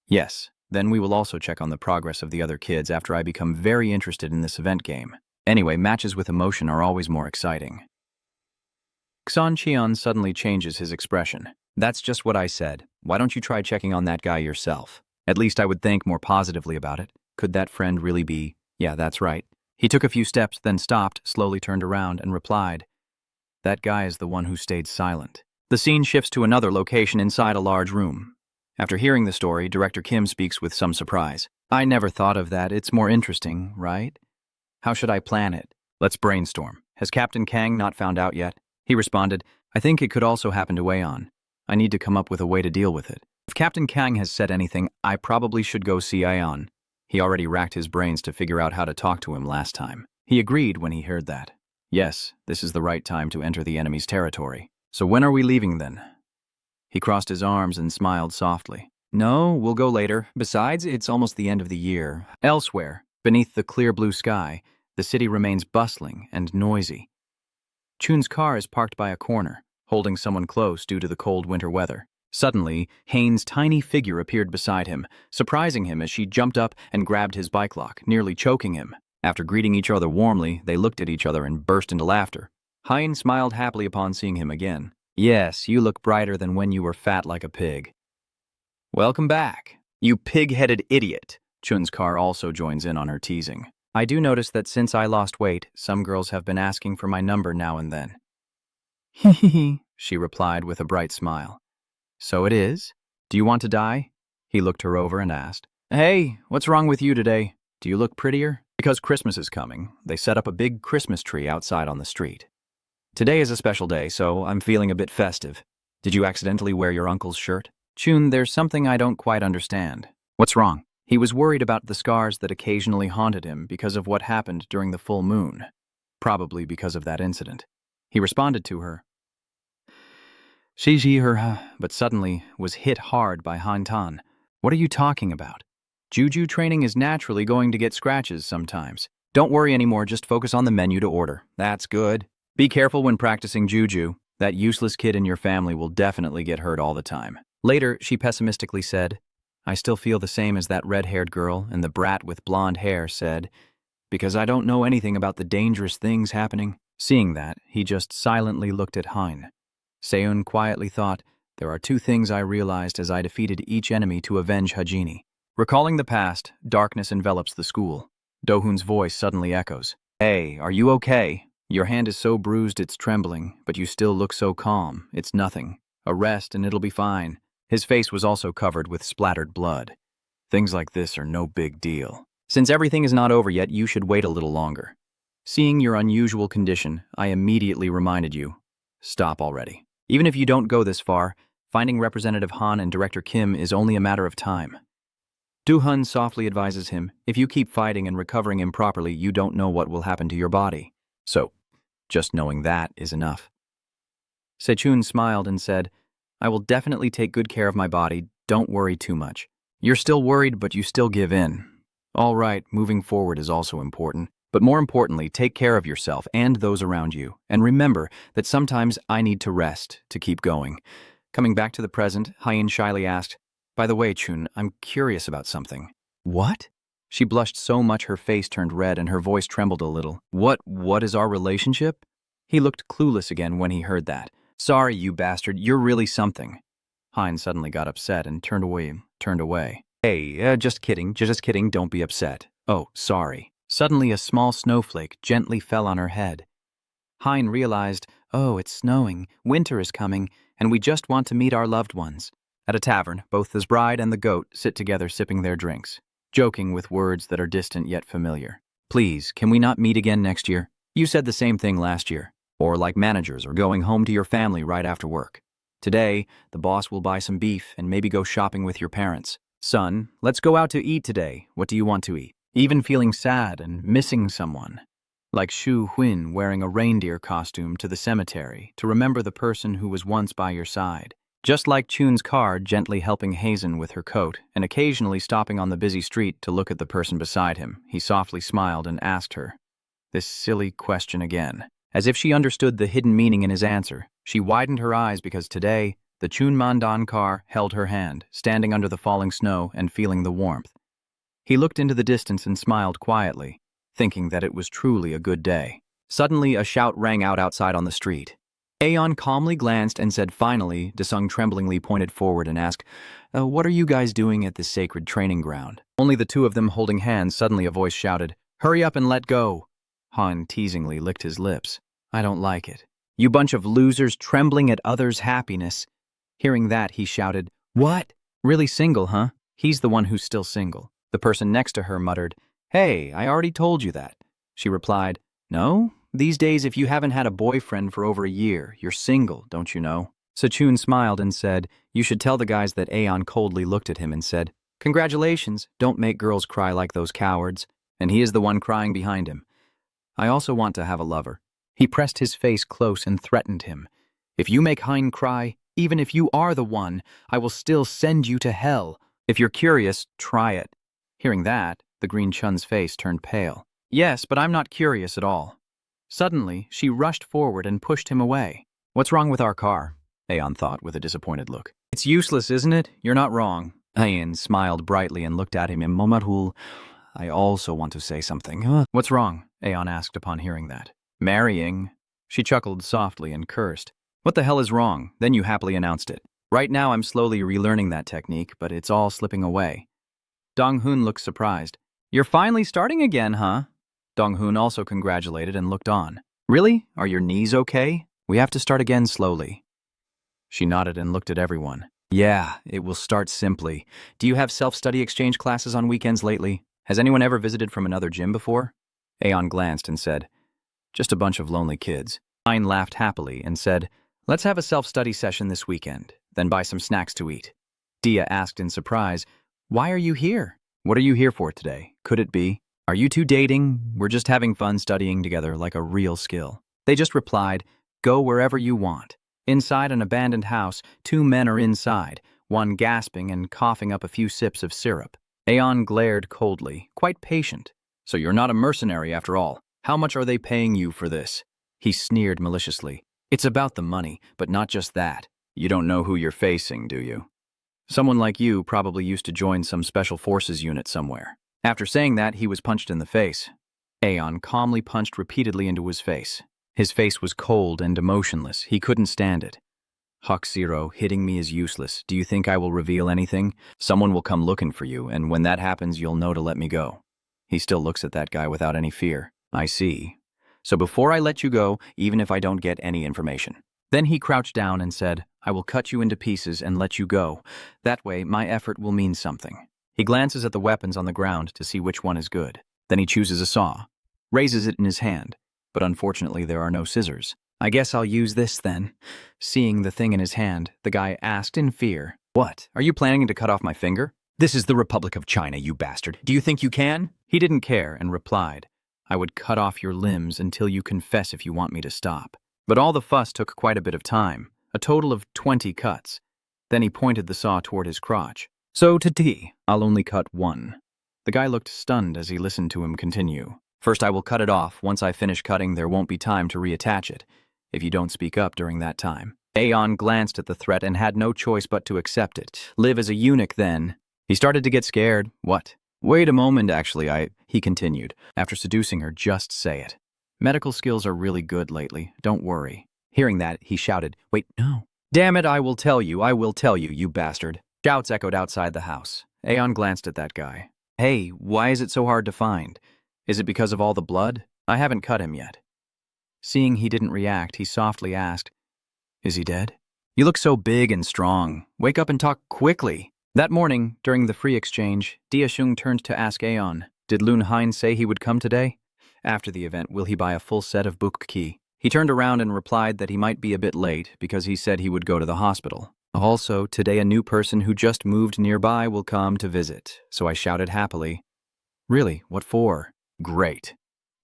Yes. Then we will also check on the progress of the other kids after I become very interested in this event game. Anyway, matches with emotion are always more exciting. Zhang Qian suddenly changes his expression. That's just what I said. Why don't you try checking on that guy yourself? At least I would think more positively about it. Could that friend really be? Yeah, that's right. He took a few steps, then stopped, slowly turned around, and replied, that guy is the one who stayed silent. The scene shifts to another location inside a large room. After hearing the story, Director Kim speaks with some surprise. I never thought of that. It's more interesting, right? How should I plan it? Let's brainstorm. Has Captain Kang not found out yet? He responded, I think it could also happen to Wei-on. I need to come up with a way to deal with it. If Captain Kang has said anything, I probably should go see Ion. He already racked his brains to figure out how to talk to him last time. He agreed when he heard that. Yes, this is the right time to enter the enemy's territory. So when are we leaving then? He crossed his arms and smiled softly. No, we'll go later. Besides, it's almost the end of the year. Elsewhere, beneath the clear blue sky, the city remains bustling and noisy. Chun's car is parked by a corner, holding someone close due to the cold winter weather. Suddenly, Hain's tiny figure appeared beside him, surprising him as she jumped up and grabbed his bike lock, nearly choking him. After greeting each other warmly, they looked at each other and burst into laughter. Hein smiled happily upon seeing him again. Yes, you look brighter than when you were fat like a pig. Welcome back, you pig-headed idiot. Chun's car also joins in on her teasing. I do notice that since I lost weight, some girls have been asking for my number now and then. Hee, she replied with a bright smile. So it is? Do you want to die? He looked her over and asked. Hey, what's wrong with you today? Do you look prettier? Because Christmas is coming, they set up a big Christmas tree outside on the street. Today is a special day, so I'm feeling a bit festive. Did you accidentally wear your uncle's shirt? Chun, there's something I don't quite understand. What's wrong? He was worried about the scars that occasionally haunted him because of what happened during the full moon. Probably because of that incident. He responded to her. But suddenly was hit hard by Han Tan. What are you talking about? Juju training is naturally going to get scratches sometimes. Don't worry anymore, just focus on the menu to order. That's good. Be careful when practicing Juju. That useless kid in your family will definitely get hurt all the time. Later, she pessimistically said, I still feel the same as that red-haired girl and the brat with blonde hair said, because I don't know anything about the dangerous things happening. Seeing that, he just silently looked at Hein. Seun quietly thought, there are two things I realized as I defeated each enemy to avenge Hajini. Recalling the past, darkness envelops the school. Dohun's voice suddenly echoes. Hey, are you okay? Your hand is so bruised it's trembling, but you still look so calm. It's nothing. A rest and it'll be fine. His face was also covered with splattered blood. Things like this are no big deal. Since everything is not over yet, you should wait a little longer. Seeing your unusual condition, I immediately reminded you. Stop already. Even if you don't go this far, finding Representative Han and Director Kim is only a matter of time. Do-hun softly advises him, if you keep fighting and recovering improperly, you don't know what will happen to your body. So, just knowing that is enough. Sechun smiled and said, I will definitely take good care of my body, don't worry too much. You're still worried, but you still give in. All right, moving forward is also important. But more importantly, take care of yourself and those around you. And remember that sometimes I need to rest to keep going. Coming back to the present, Hein shyly asked, By the way, Chun, I'm curious about something. What? She blushed so much her face turned red and her voice trembled a little. What is our relationship? He looked clueless again when he heard that. Sorry, you bastard, you're really something. Hein suddenly got upset and turned away. Hey, just kidding, don't be upset. Oh, sorry. Suddenly a small snowflake gently fell on her head. Hein realized, oh, it's snowing, winter is coming, and we just want to meet our loved ones. At a tavern, both the bride and the goat sit together sipping their drinks, joking with words that are distant yet familiar. Please, can we not meet again next year? You said the same thing last year. Or like managers or going home to your family right after work. Today, the boss will buy some beef and maybe go shopping with your parents. Son, let's go out to eat today. What do you want to eat? Even feeling sad and missing someone. Like Shu Huin wearing a reindeer costume to the cemetery to remember the person who was once by your side. Just like Chun's car gently helping Hazen with her coat and occasionally stopping on the busy street to look at the person beside him, he softly smiled and asked her this silly question again. As if she understood the hidden meaning in his answer, she widened her eyes because today, the Chun Mandan car held her hand, standing under the falling snow and feeling the warmth. He looked into the distance and smiled quietly, thinking that it was truly a good day. Suddenly, a shout rang out outside on the street. Aeon calmly glanced and said finally, Desung tremblingly pointed forward and asked, what are you guys doing at this sacred training ground? Only the two of them holding hands, suddenly a voice shouted, Hurry up and let go. Han teasingly licked his lips. I don't like it. You bunch of losers trembling at others' happiness. Hearing that, he shouted, What? Really single, huh? He's the one who's still single. The person next to her muttered, Hey, I already told you that. She replied, No? These days, if you haven't had a boyfriend for over a year, you're single, don't you know? Sechun smiled and said, You should tell the guys that Aeon coldly looked at him and said, Congratulations, don't make girls cry like those cowards. And he is the one crying behind him. I also want to have a lover. He pressed his face close and threatened him. If you make Hein cry, even if you are the one, I will still send you to hell. If you're curious, try it. Hearing that, the Green Chun's face turned pale. Yes, but I'm not curious at all. Suddenly, she rushed forward and pushed him away. What's wrong with our car? Aeon thought with a disappointed look. It's useless, isn't it? You're not wrong. Aeon smiled brightly and looked at him in Momarhul. I also want to say something. What's wrong? Aeon asked upon hearing that. Marrying. She chuckled softly and cursed. What the hell is wrong? Then you happily announced it. Right now I'm slowly relearning that technique, but it's all slipping away. Dong-hun looked surprised. You're finally starting again, huh? Dong-hun also congratulated and looked on. Really? Are your knees okay? We have to start again slowly. She nodded and looked at everyone. Yeah, it will start simply. Do you have self-study exchange classes on weekends lately? Has anyone ever visited from another gym before? Aeon glanced and said, Just a bunch of lonely kids. Hein laughed happily and said, Let's have a self-study session this weekend, then buy some snacks to eat. Dia asked in surprise, Why are you here? What are you here for today? Could it be? Are you two dating? We're just having fun studying together like a real skill. They just replied, Go wherever you want. Inside an abandoned house, two men are inside, one gasping and coughing up a few sips of syrup. Aeon glared coldly, quite patient. So you're not a mercenary after all. How much are they paying you for this? He sneered maliciously. It's about the money, but not just that. You don't know who you're facing, do you? Someone like you probably used to join some special forces unit somewhere. After saying that, he was punched in the face. Aeon calmly punched repeatedly into his face. His face was cold and emotionless. He couldn't stand it. Huck Zero, hitting me is useless. Do you think I will reveal anything? Someone will come looking for you, and when that happens, you'll know to let me go. He still looks at that guy without any fear. I see. So before I let you go, even if I don't get any information. Then he crouched down and said, I will cut you into pieces and let you go. That way, my effort will mean something. He glances at the weapons on the ground to see which one is good. Then he chooses a saw, raises it in his hand, but unfortunately there are no scissors. I guess I'll use this then. Seeing the thing in his hand, the guy asked in fear, What? Are you planning to cut off my finger? This is the Republic of China, you bastard. Do you think you can? He didn't care and replied, I would cut off your limbs until you confess if you want me to stop. But all the fuss took quite a bit of time, a total of 20 cuts. Then he pointed the saw toward his crotch. So to tea, I'll only cut one. The guy looked stunned as he listened to him continue. First I will cut it off. Once I finish cutting, there won't be time to reattach it, if you don't speak up during that time. Aeon glanced at the threat and had no choice but to accept it. Live as a eunuch then. He started to get scared. What? Wait a moment, actually, he continued. After seducing her, just say it. Medical skills are really good lately, don't worry. Hearing that, he shouted, Wait, no. Damn it, I will tell you, you bastard. Shouts echoed outside the house. Aeon glanced at that guy. Hey, why is it so hard to find? Is it because of all the blood? I haven't cut him yet. Seeing he didn't react, he softly asked, Is he dead? You look so big and strong. Wake up and talk quickly. That morning, during the free exchange, Diashung turned to ask Aeon, Did Lun Hein say he would come today? After the event, will he buy a full set of book key? He turned around and replied that he might be a bit late because he said he would go to the hospital. Also, today a new person who just moved nearby will come to visit, so I shouted happily, Really, what for? Great.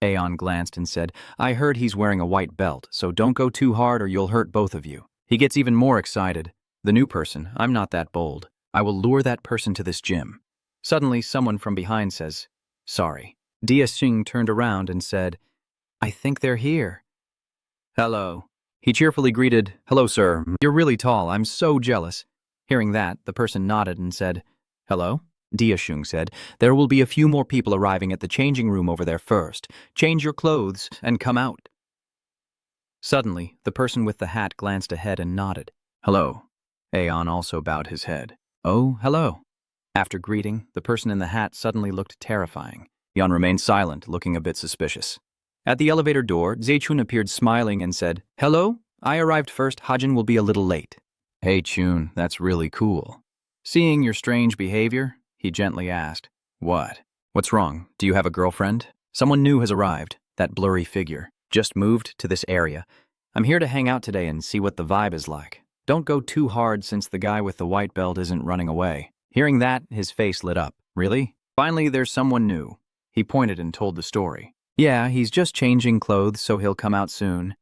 Aeon glanced and said, I heard he's wearing a white belt, so don't go too hard or you'll hurt both of you. He gets even more excited. The new person, I'm not that bold. I will lure that person to this gym. Suddenly, someone from behind says, Sorry. Dia Xing turned around and said, I think they're here. Hello. He cheerfully greeted, Hello, sir. You're really tall. I'm so jealous. Hearing that, the person nodded and said, Hello? Dia Xing said, There will be a few more people arriving at the changing room over there first. Change your clothes and come out. Suddenly, the person with the hat glanced ahead and nodded. Hello. Aeon also bowed his head. Oh, hello. After greeting, the person in the hat suddenly looked terrifying. Yeon remained silent, looking a bit suspicious. At the elevator door, Zechun appeared smiling and said, Hello, I arrived first. Hajin will be a little late. Hey, Chun, that's really cool. Seeing your strange behavior, he gently asked, What? What's wrong? Do you have a girlfriend? Someone new has arrived, that blurry figure. Just moved to this area. I'm here to hang out today and see what the vibe is like. Don't go too hard since the guy with the white belt isn't running away. Hearing that, his face lit up. Really? Finally, there's someone new. He pointed and told the story. Yeah, he's just changing clothes, so he'll come out soon.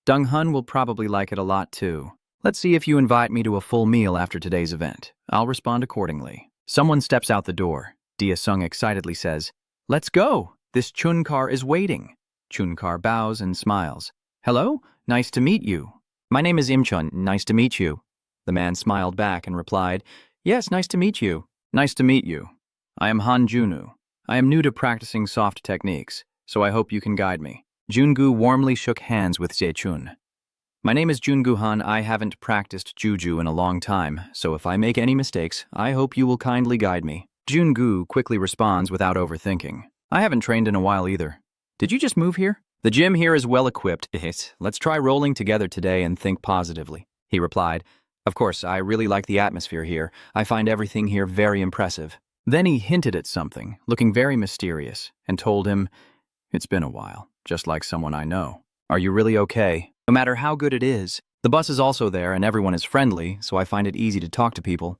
Dong Hun will probably like it a lot too. Let's see if you invite me to a full meal after today's event. I'll respond accordingly. Someone steps out the door. Dia Sung excitedly says, Let's go! This Chun car is waiting. Chun car bows and smiles. Hello? Nice to meet you. My name is Im Chun. Nice to meet you. The man smiled back and replied, Yes, nice to meet you. Nice to meet you. I am Han Junu. I am new to practicing soft techniques, so I hope you can guide me. Jungu warmly shook hands with Zechun. My name is Jungu Han. I haven't practiced Juju in a long time, so if I make any mistakes, I hope you will kindly guide me. Jungu quickly responds without overthinking. I haven't trained in a while either. Did you just move here? The gym here is well equipped. Let's try rolling together today and think positively, he replied. Of course, I really like the atmosphere here. I find everything here very impressive. Then he hinted at something, looking very mysterious, and told him, It's been a while, just like someone I know. Are you really okay? No matter how good it is. The bus is also there and everyone is friendly, so I find it easy to talk to people.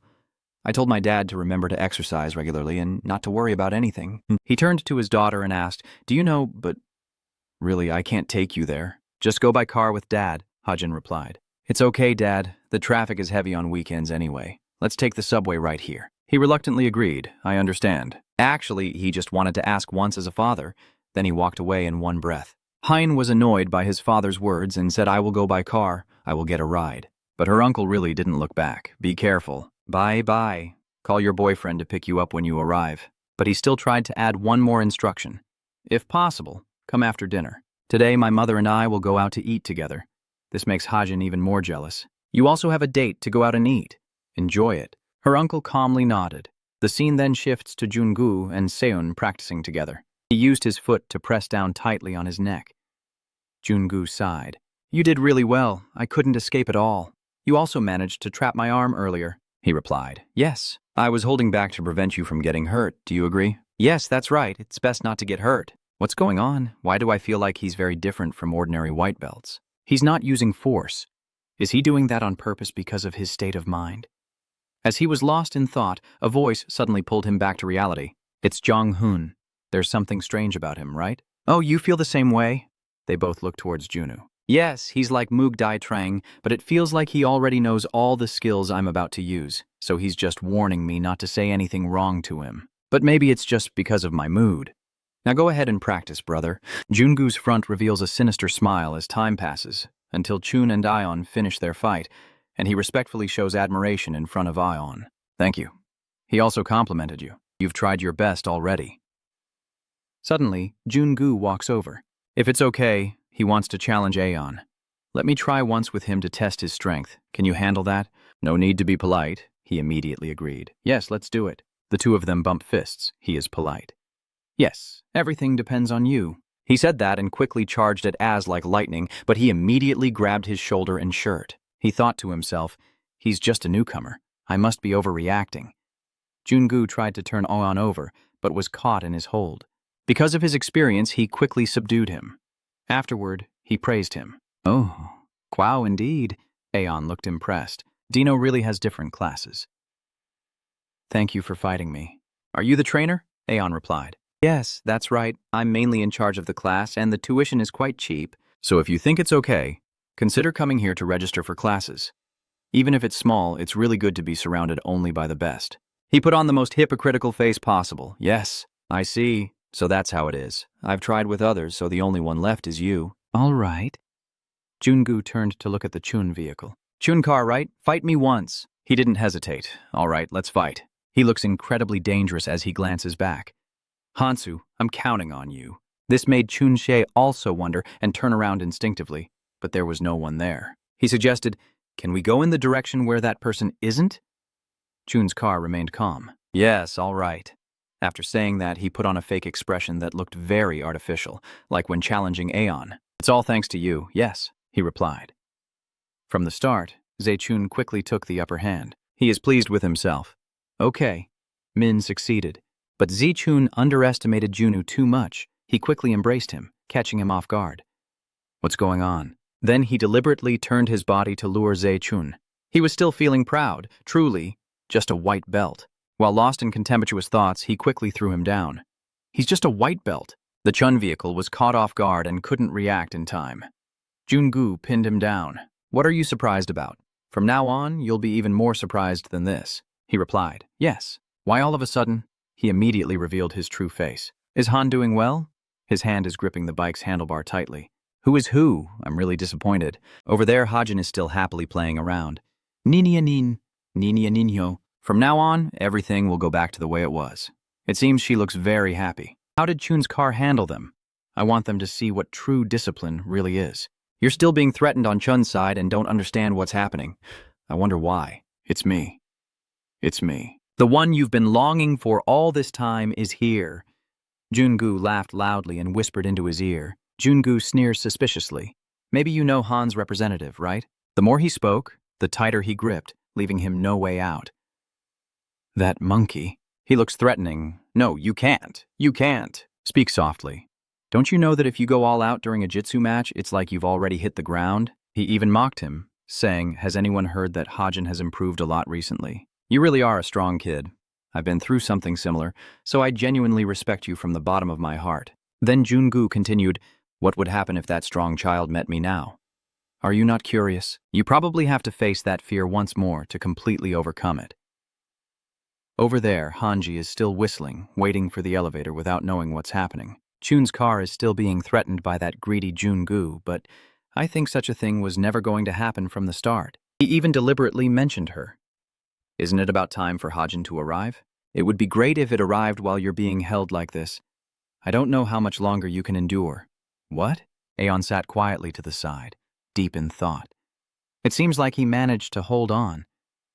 I told my dad to remember to exercise regularly and not to worry about anything. He turned to his daughter and asked, Do you know, but really, I can't take you there. Just go by car with Dad, Hajin replied. It's okay, Dad. The traffic is heavy on weekends anyway. Let's take the subway right here. He reluctantly agreed. I understand. Actually, he just wanted to ask once as a father. Then he walked away in one breath. Hein was annoyed by his father's words and said, I will go by car. I will get a ride. But her uncle really didn't look back. Be careful. Bye-bye. Call your boyfriend to pick you up when you arrive. But he still tried to add one more instruction. If possible, come after dinner. Today, my mother and I will go out to eat together. This makes Hajin even more jealous. You also have a date to go out and eat. Enjoy it. Her uncle calmly nodded. The scene then shifts to Jungu and Seun practicing together. He used his foot to press down tightly on his neck. Jungu sighed. You did really well. I couldn't escape at all. You also managed to trap my arm earlier, he replied. Yes, I was holding back to prevent you from getting hurt. Do you agree? Yes, that's right. It's best not to get hurt. What's going on? Why do I feel like he's very different from ordinary white belts? He's not using force. Is he doing that on purpose because of his state of mind? As he was lost in thought, a voice suddenly pulled him back to reality. It's Jong-hoon. There's something strange about him, right? Oh, you feel the same way? They both looked towards Junu. Yes, he's like Moog Dai Trang, but it feels like he already knows all the skills I'm about to use, so he's just warning me not to say anything wrong to him. But maybe it's just because of my mood. Now go ahead and practice, brother. Jungu's front reveals a sinister smile as time passes, until Chun and Ion finish their fight, and he respectfully shows admiration in front of Ion. Thank you. He also complimented you. You've tried your best already. Suddenly, Jungu walks over. If it's okay, he wants to challenge Aeon. Let me try once with him to test his strength. Can you handle that? No need to be polite, he immediately agreed. Yes, let's do it. The two of them bump fists. He is polite. Yes, everything depends on you. He said that and quickly charged at Az like lightning, but he immediately grabbed his shoulder and shirt. He thought to himself, he's just a newcomer. I must be overreacting. Jungu tried to turn Aeon over, but was caught in his hold. Because of his experience, he quickly subdued him. Afterward, he praised him. Oh, wow, indeed. Aeon looked impressed. Dino really has different classes. Thank you for fighting me. Are you the trainer? Aeon replied. Yes, that's right. I'm mainly in charge of the class, and the tuition is quite cheap. So if you think it's okay, consider coming here to register for classes. Even if it's small, it's really good to be surrounded only by the best. He put on the most hypocritical face possible. Yes, I see. So that's how it is. I've tried with others, so the only one left is you. All right. Jungu turned to look at the Chun vehicle. Chun car, right? Fight me once. He didn't hesitate. All right, let's fight. He looks incredibly dangerous as he glances back. Hansu, I'm counting on you. This made Chun She also wonder and turn around instinctively, but there was no one there. He suggested, can we go in the direction where that person isn't? Chun's car remained calm. Yes, all right. After saying that, he put on a fake expression that looked very artificial, like when challenging Aeon. It's all thanks to you, yes, he replied. From the start, Zechun quickly took the upper hand. He is pleased with himself. Okay, Min succeeded. But Zechun underestimated Junu too much. He quickly embraced him, catching him off guard. What's going on? Then he deliberately turned his body to lure Zechun. He was still feeling proud, truly, just a white belt. While lost in contemptuous thoughts, he quickly threw him down. He's just a white belt. The Chun vehicle was caught off guard and couldn't react in time. Jungu pinned him down. What are you surprised about? From now on, you'll be even more surprised than this, he replied. Yes. Why all of a sudden? He immediately revealed his true face. Is Han doing well? His hand is gripping the bike's handlebar tightly. Who is who? I'm really disappointed. Over there, Hajin is still happily playing around. Ninia nin, Ninia ninho. From now on, everything will go back to the way it was. It seems she looks very happy. How did Chun's car handle them? I want them to see what true discipline really is. You're still being threatened on Chun's side and don't understand what's happening. I wonder why. It's me. It's me. The one you've been longing for all this time is here. Jungu laughed loudly and whispered into his ear. Jungu sneered suspiciously. Maybe you know Han's representative, right? The more he spoke, the tighter he gripped, leaving him no way out. That monkey. He looks threatening. No, you can't. You can't. Speak softly. Don't you know that if you go all out during a jitsu match, it's like you've already hit the ground? He even mocked him, saying, has anyone heard that Hajin has improved a lot recently? You really are a strong kid. I've been through something similar, so I genuinely respect you from the bottom of my heart. Then Jungu continued, what would happen if that strong child met me now? Are you not curious? You probably have to face that fear once more to completely overcome it. Over there, Hanji is still whistling, waiting for the elevator without knowing what's happening. Chun's car is still being threatened by that greedy Jungu, but I think such a thing was never going to happen from the start. He even deliberately mentioned her. Isn't it about time for Hajin to arrive? It would be great if it arrived while you're being held like this. I don't know how much longer you can endure. What? Aeon sat quietly to the side, deep in thought. It seems like he managed to hold on,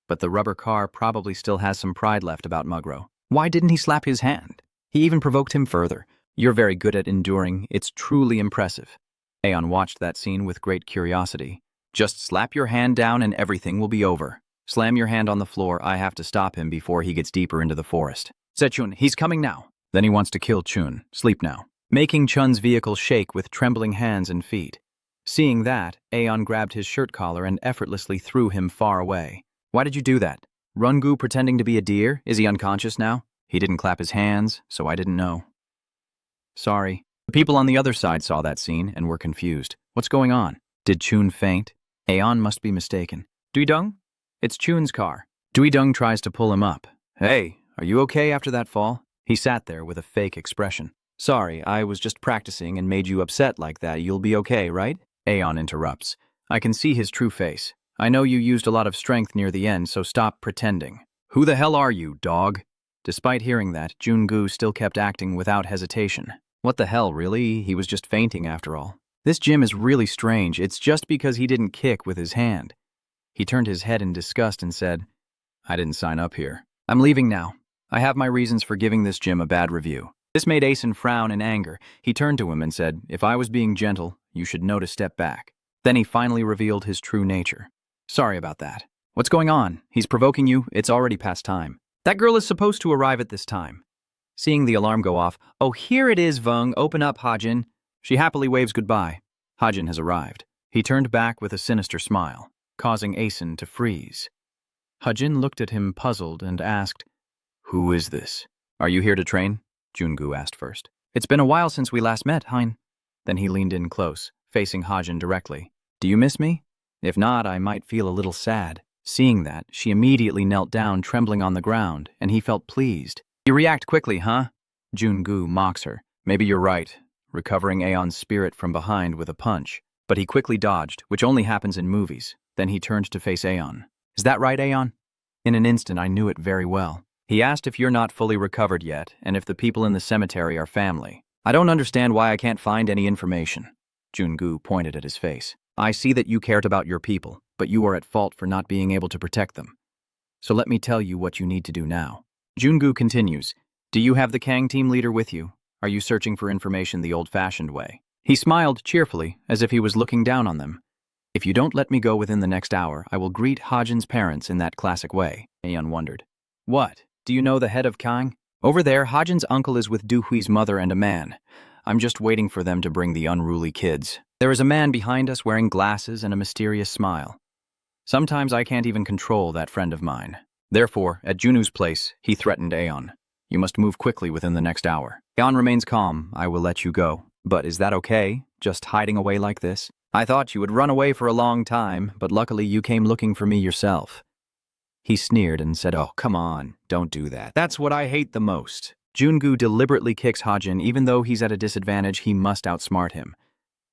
but the rubber car probably still has some pride left about Mugro. Why didn't he slap his hand? He even provoked him further. You're very good at enduring. It's truly impressive. Aeon watched that scene with great curiosity. Just slap your hand down and everything will be over. Slam your hand on the floor. I have to stop him before he gets deeper into the forest. Sechun, he's coming now. Then he wants to kill Chun. Sleep now. Making Chun's vehicle shake with trembling hands and feet. Seeing that, Aeon grabbed his shirt collar and effortlessly threw him far away. Why did you do that? Rungu pretending to be a deer? Is he unconscious now? He didn't clap his hands, so I didn't know. Sorry. The people on the other side saw that scene and were confused. What's going on? Did Chun faint? Aeon must be mistaken. Duidong? It's Chun's car. Duidong tries to pull him up. Hey, are you okay after that fall? He sat there with a fake expression. Sorry, I was just practicing and made you upset like that. You'll be okay, right? Aeon interrupts. I can see his true face. I know you used a lot of strength near the end, so stop pretending. Who the hell are you, dog? Despite hearing that, Jungu still kept acting without hesitation. What the hell, really? He was just fainting after all. This gym is really strange. It's just because he didn't kick with his hand. He turned his head in disgust and said, I didn't sign up here. I'm leaving now. I have my reasons for giving this gym a bad review. This made Asen frown in anger. He turned to him and said, if I was being gentle, you should know to step back. Then he finally revealed his true nature. Sorry about that. What's going on? He's provoking you. It's already past time. That girl is supposed to arrive at this time. Seeing the alarm go off, oh, here it is, Vung. Open up, Hajin. She happily waves goodbye. Hajin has arrived. He turned back with a sinister smile, causing Asen to freeze. Hajin looked at him puzzled and asked, Who is this? Are you here to train? Jungu asked first. It's been a while since we last met, Hein. Then he leaned in close, facing Hajin directly. Do you miss me? If not, I might feel a little sad. Seeing that, she immediately knelt down, trembling on the ground, and he felt pleased. You react quickly, huh? Jungu mocks her. Maybe you're right, recovering Aeon's spirit from behind with a punch. But he quickly dodged, which only happens in movies. Then he turned to face Aeon. Is that right, Aeon? In an instant, I knew it very well. He asked if you're not fully recovered yet, and if the people in the cemetery are family. I don't understand why I can't find any information. Jungu pointed at his face. I see that you cared about your people, but you are at fault for not being able to protect them. So let me tell you what you need to do now. Jungu continues. Do you have the Kang team leader with you? Are you searching for information the old-fashioned way? He smiled cheerfully, as if he was looking down on them. If you don't let me go within the next hour, I will greet Hajin's parents in that classic way. Aeon wondered. What? Do you know the head of Kang? Over there, Hajin's uncle is with Duhui's mother and a man. I'm just waiting for them to bring the unruly kids. There is a man behind us wearing glasses and a mysterious smile. Sometimes I can't even control that friend of mine. Therefore, at Junu's place, he threatened Aeon. You must move quickly within the next hour. Aeon remains calm. I will let you go. But is that okay? Just hiding away like this? I thought you would run away for a long time, but luckily you came looking for me yourself. He sneered and said, oh, come on, don't do that. That's what I hate the most. Jungu deliberately kicks Hajin. Even though he's at a disadvantage, he must outsmart him.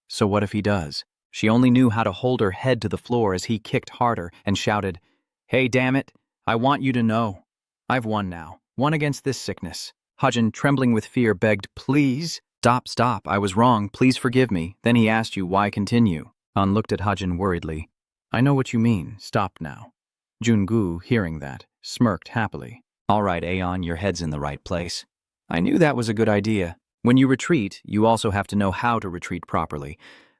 So what if he does? She only knew how to hold her head to the floor as he kicked harder and shouted, Hey, damn it, I want you to know. I've won now. Won against this sickness. Hajin, trembling with fear, begged, Please. Stop, I was wrong, please forgive me. Then he asked you why continue. An looked at Hajin worriedly. I know what you mean, stop now. Jungu, hearing that, smirked happily. All right, Aeon, your head's in the right place. I knew that was a good idea. When you retreat, you also have to know how to retreat properly.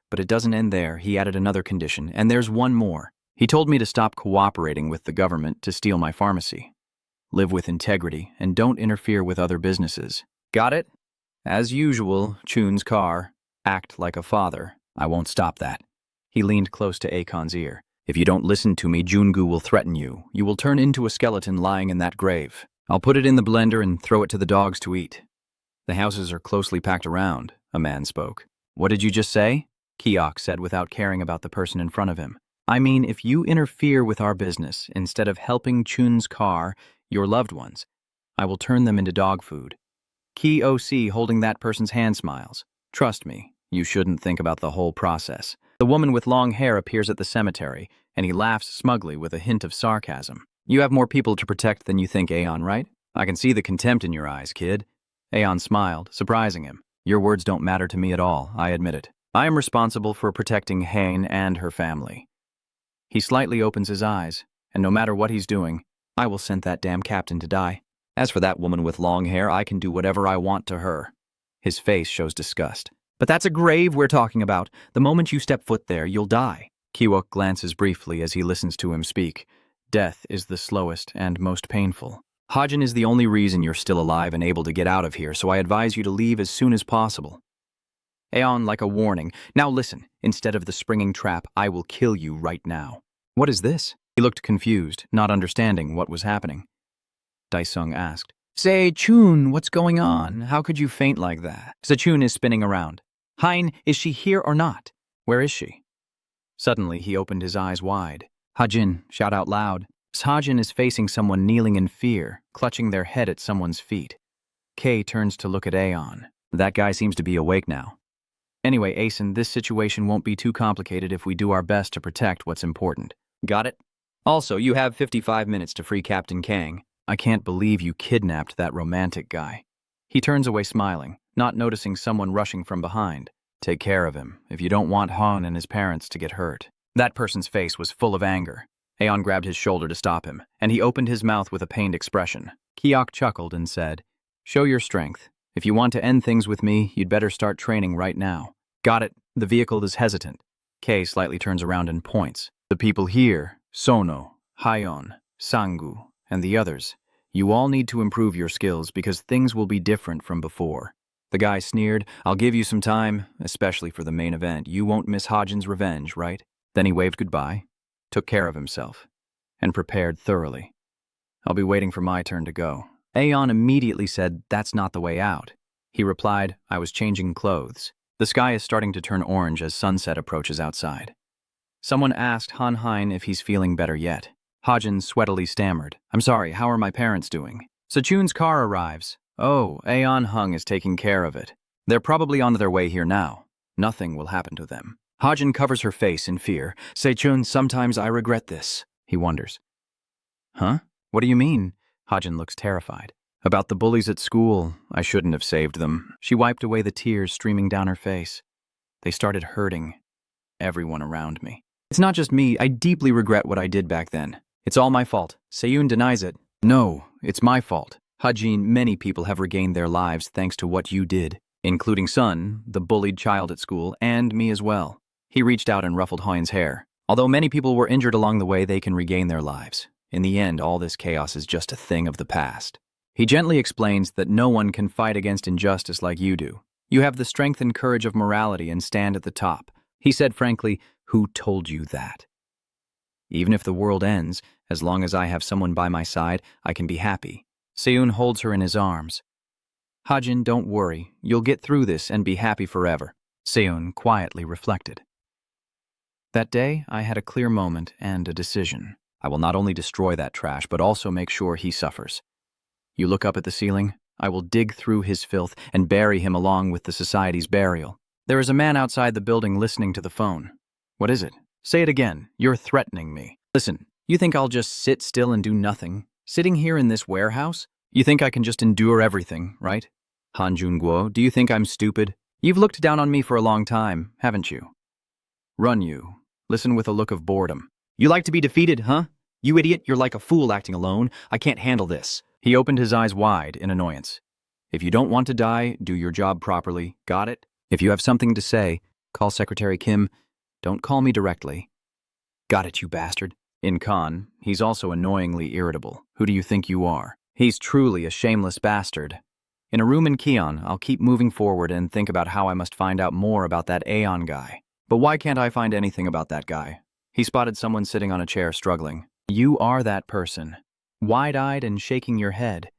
But it doesn't end there. He added another condition, and there's one more. He told me to stop cooperating with the government to steal my pharmacy. Live with integrity, and don't interfere with other businesses. Got it? As usual, Chun's car. Act like a father. I won't stop that. He leaned close to Akon's ear. If you don't listen to me, Jungu will threaten you. You will turn into a skeleton lying in that grave. I'll put it in the blender and throw it to the dogs to eat. The houses are closely packed around, a man spoke. What did you just say? Kiok said without caring about the person in front of him. I mean, if you interfere with our business, instead of helping Chun's car, your loved ones, I will turn them into dog food. Ki OC holding that person's hand smiles. Trust me, you shouldn't think about the whole process. The woman with long hair appears at the cemetery, and he laughs smugly with a hint of sarcasm. You have more people to protect than you think, Aeon, right? I can see the contempt in your eyes, kid. Aeon smiled, surprising him. Your words don't matter to me at all, I admit it. I am responsible for protecting Hain and her family. He slightly opens his eyes, and no matter what he's doing, I will send that damn captain to die. As for that woman with long hair, I can do whatever I want to her. His face shows disgust. But that's a grave we're talking about. The moment you step foot there, you'll die. Kiwook glances briefly as he listens to him speak. Death is the slowest and most painful. Hajin is the only reason you're still alive and able to get out of here, so I advise you to leave as soon as possible. Aeon, like a warning. Now listen, instead of the springing trap, I will kill you right now. What is this? He looked confused, not understanding what was happening. Daisung asked. Say, Chun, what's going on? How could you faint like that? Sechun is spinning around. Hein, is she here or not? Where is she? Suddenly, he opened his eyes wide. Hajin, shout out loud. Hajin is facing someone kneeling in fear, clutching their head at someone's feet. Kay turns to look at Aeon. That guy seems to be awake now. Anyway, Aeson, this situation won't be too complicated if we do our best to protect what's important. Got it? Also, you have 55 minutes to free Captain Kang. I can't believe you kidnapped that romantic guy. He turns away smiling, not noticing someone rushing from behind. Take care of him, if you don't want Han and his parents to get hurt. That person's face was full of anger. Aeon grabbed his shoulder to stop him, and he opened his mouth with a pained expression. Kiok chuckled and said, Show your strength. If you want to end things with me, you'd better start training right now. Got it. The vehicle is hesitant. Kay slightly turns around and points. The people here, Sono, Hyon, Sangu, and the others, you all need to improve your skills because things will be different from before. The guy sneered, I'll give you some time, especially for the main event. You won't miss Hajin's revenge, right? Then he waved goodbye, took care of himself, and prepared thoroughly. I'll be waiting for my turn to go. Aeon immediately said, that's not the way out. He replied, I was changing clothes. The sky is starting to turn orange as sunset approaches outside. Someone asked Han Hein if he's feeling better yet. Hajin sweatily stammered, I'm sorry, how are my parents doing? Sechun's car arrives. Oh, Aeon Hung is taking care of it. They're probably on their way here now. Nothing will happen to them. Hajin covers her face in fear. Sechun, sometimes I regret this. He wonders. Huh? What do you mean? Hajin looks terrified. About the bullies at school. I shouldn't have saved them. She wiped away the tears streaming down her face. They started hurting everyone around me. It's not just me. I deeply regret what I did back then. It's all my fault. Seyun denies it. No, it's my fault. Hajin, many people have regained their lives thanks to what you did, including Sun, the bullied child at school, and me as well. He reached out and ruffled Hoyen's hair. Although many people were injured along the way, they can regain their lives. In the end, all this chaos is just a thing of the past. He gently explains that no one can fight against injustice like you do. You have the strength and courage of morality and stand at the top. He said frankly, who told you that? Even if the world ends, as long as I have someone by my side, I can be happy. Seyun holds her in his arms. Hajin, don't worry. You'll get through this and be happy forever. Seyun quietly reflected. That day, I had a clear moment and a decision. I will not only destroy that trash, but also make sure he suffers. You look up at the ceiling, I will dig through his filth and bury him along with the society's burial. There is a man outside the building listening to the phone. What is it? Say it again. You're threatening me. Listen, you think I'll just sit still and do nothing? Sitting here in this warehouse? You think I can just endure everything, right? Han Junguo, do you think I'm stupid? You've looked down on me for a long time, haven't you? Run you. Listen with a look of boredom. You like to be defeated, huh? You idiot, you're like a fool acting alone. I can't handle this. He opened his eyes wide in annoyance. If you don't want to die, do your job properly. Got it? If you have something to say, call Secretary Kim. Don't call me directly. Got it, you bastard. In Khan, he's also annoyingly irritable. Who do you think you are? He's truly a shameless bastard. In a room in Keon, I'll keep moving forward and think about how I must find out more about that Aeon guy. But why can't I find anything about that guy? He spotted someone sitting on a chair struggling. You are that person. Wide-eyed and shaking your head.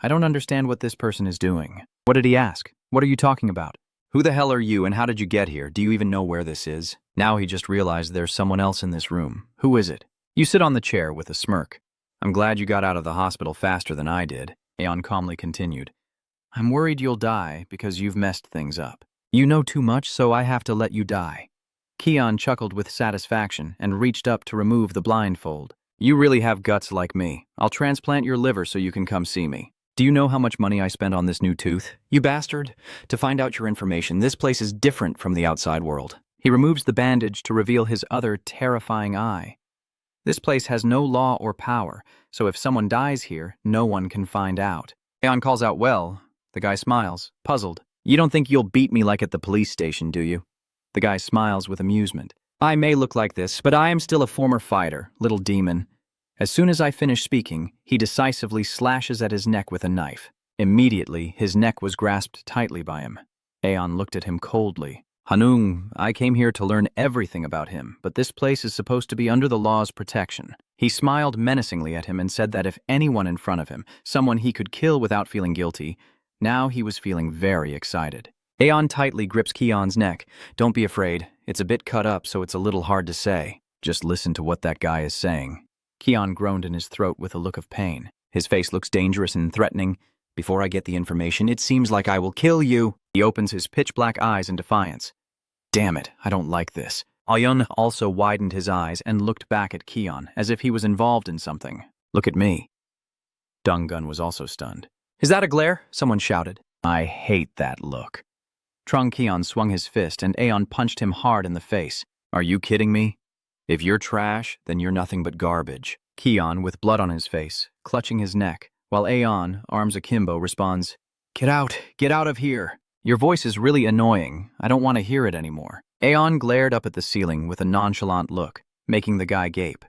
I don't understand what this person is doing. What did he ask? What are you talking about? Who the hell are you and how did you get here? Do you even know where this is? Now he just realized there's someone else in this room. Who is it? You sit on the chair with a smirk. I'm glad you got out of the hospital faster than I did. Aeon calmly continued. I'm worried you'll die because you've messed things up. You know too much, so I have to let you die. Keon chuckled with satisfaction and reached up to remove the blindfold. You really have guts like me. I'll transplant your liver so you can come see me. Do you know how much money I spent on this new tooth? You bastard. To find out your information, this place is different from the outside world. He removes the bandage to reveal his other terrifying eye. This place has no law or power, so if someone dies here, no one can find out. Aeon calls out, well. The guy smiles, puzzled. You don't think you'll beat me like at the police station, do you? The guy smiles with amusement. I may look like this, but I am still a former fighter, little demon. As soon as I finish speaking, he decisively slashes at his neck with a knife. Immediately, his neck was grasped tightly by him. Aeon looked at him coldly. Hanung, I came here to learn everything about him, but this place is supposed to be under the law's protection. He smiled menacingly at him and said that if anyone in front of him, someone he could kill without feeling guilty, now he was feeling very excited. Aeon tightly grips Keon's neck. Don't be afraid. It's a bit cut up, so it's a little hard to say. Just listen to what that guy is saying. Keon groaned in his throat with a look of pain. His face looks dangerous and threatening. Before I get the information, it seems like I will kill you. He opens his pitch-black eyes in defiance. Damn it, I don't like this. Aeon also widened his eyes and looked back at Keon, as if he was involved in something. Look at me. Dunggun was also stunned. Is that a glare? Someone shouted. I hate that look. Trung Keon swung his fist and Aeon punched him hard in the face. Are you kidding me? If you're trash, then you're nothing but garbage. Keon, with blood on his face, clutching his neck, while Aeon, arms akimbo, responds, Get out of here. Your voice is really annoying. I don't want to hear it anymore. Aeon glared up at the ceiling with a nonchalant look, making the guy gape.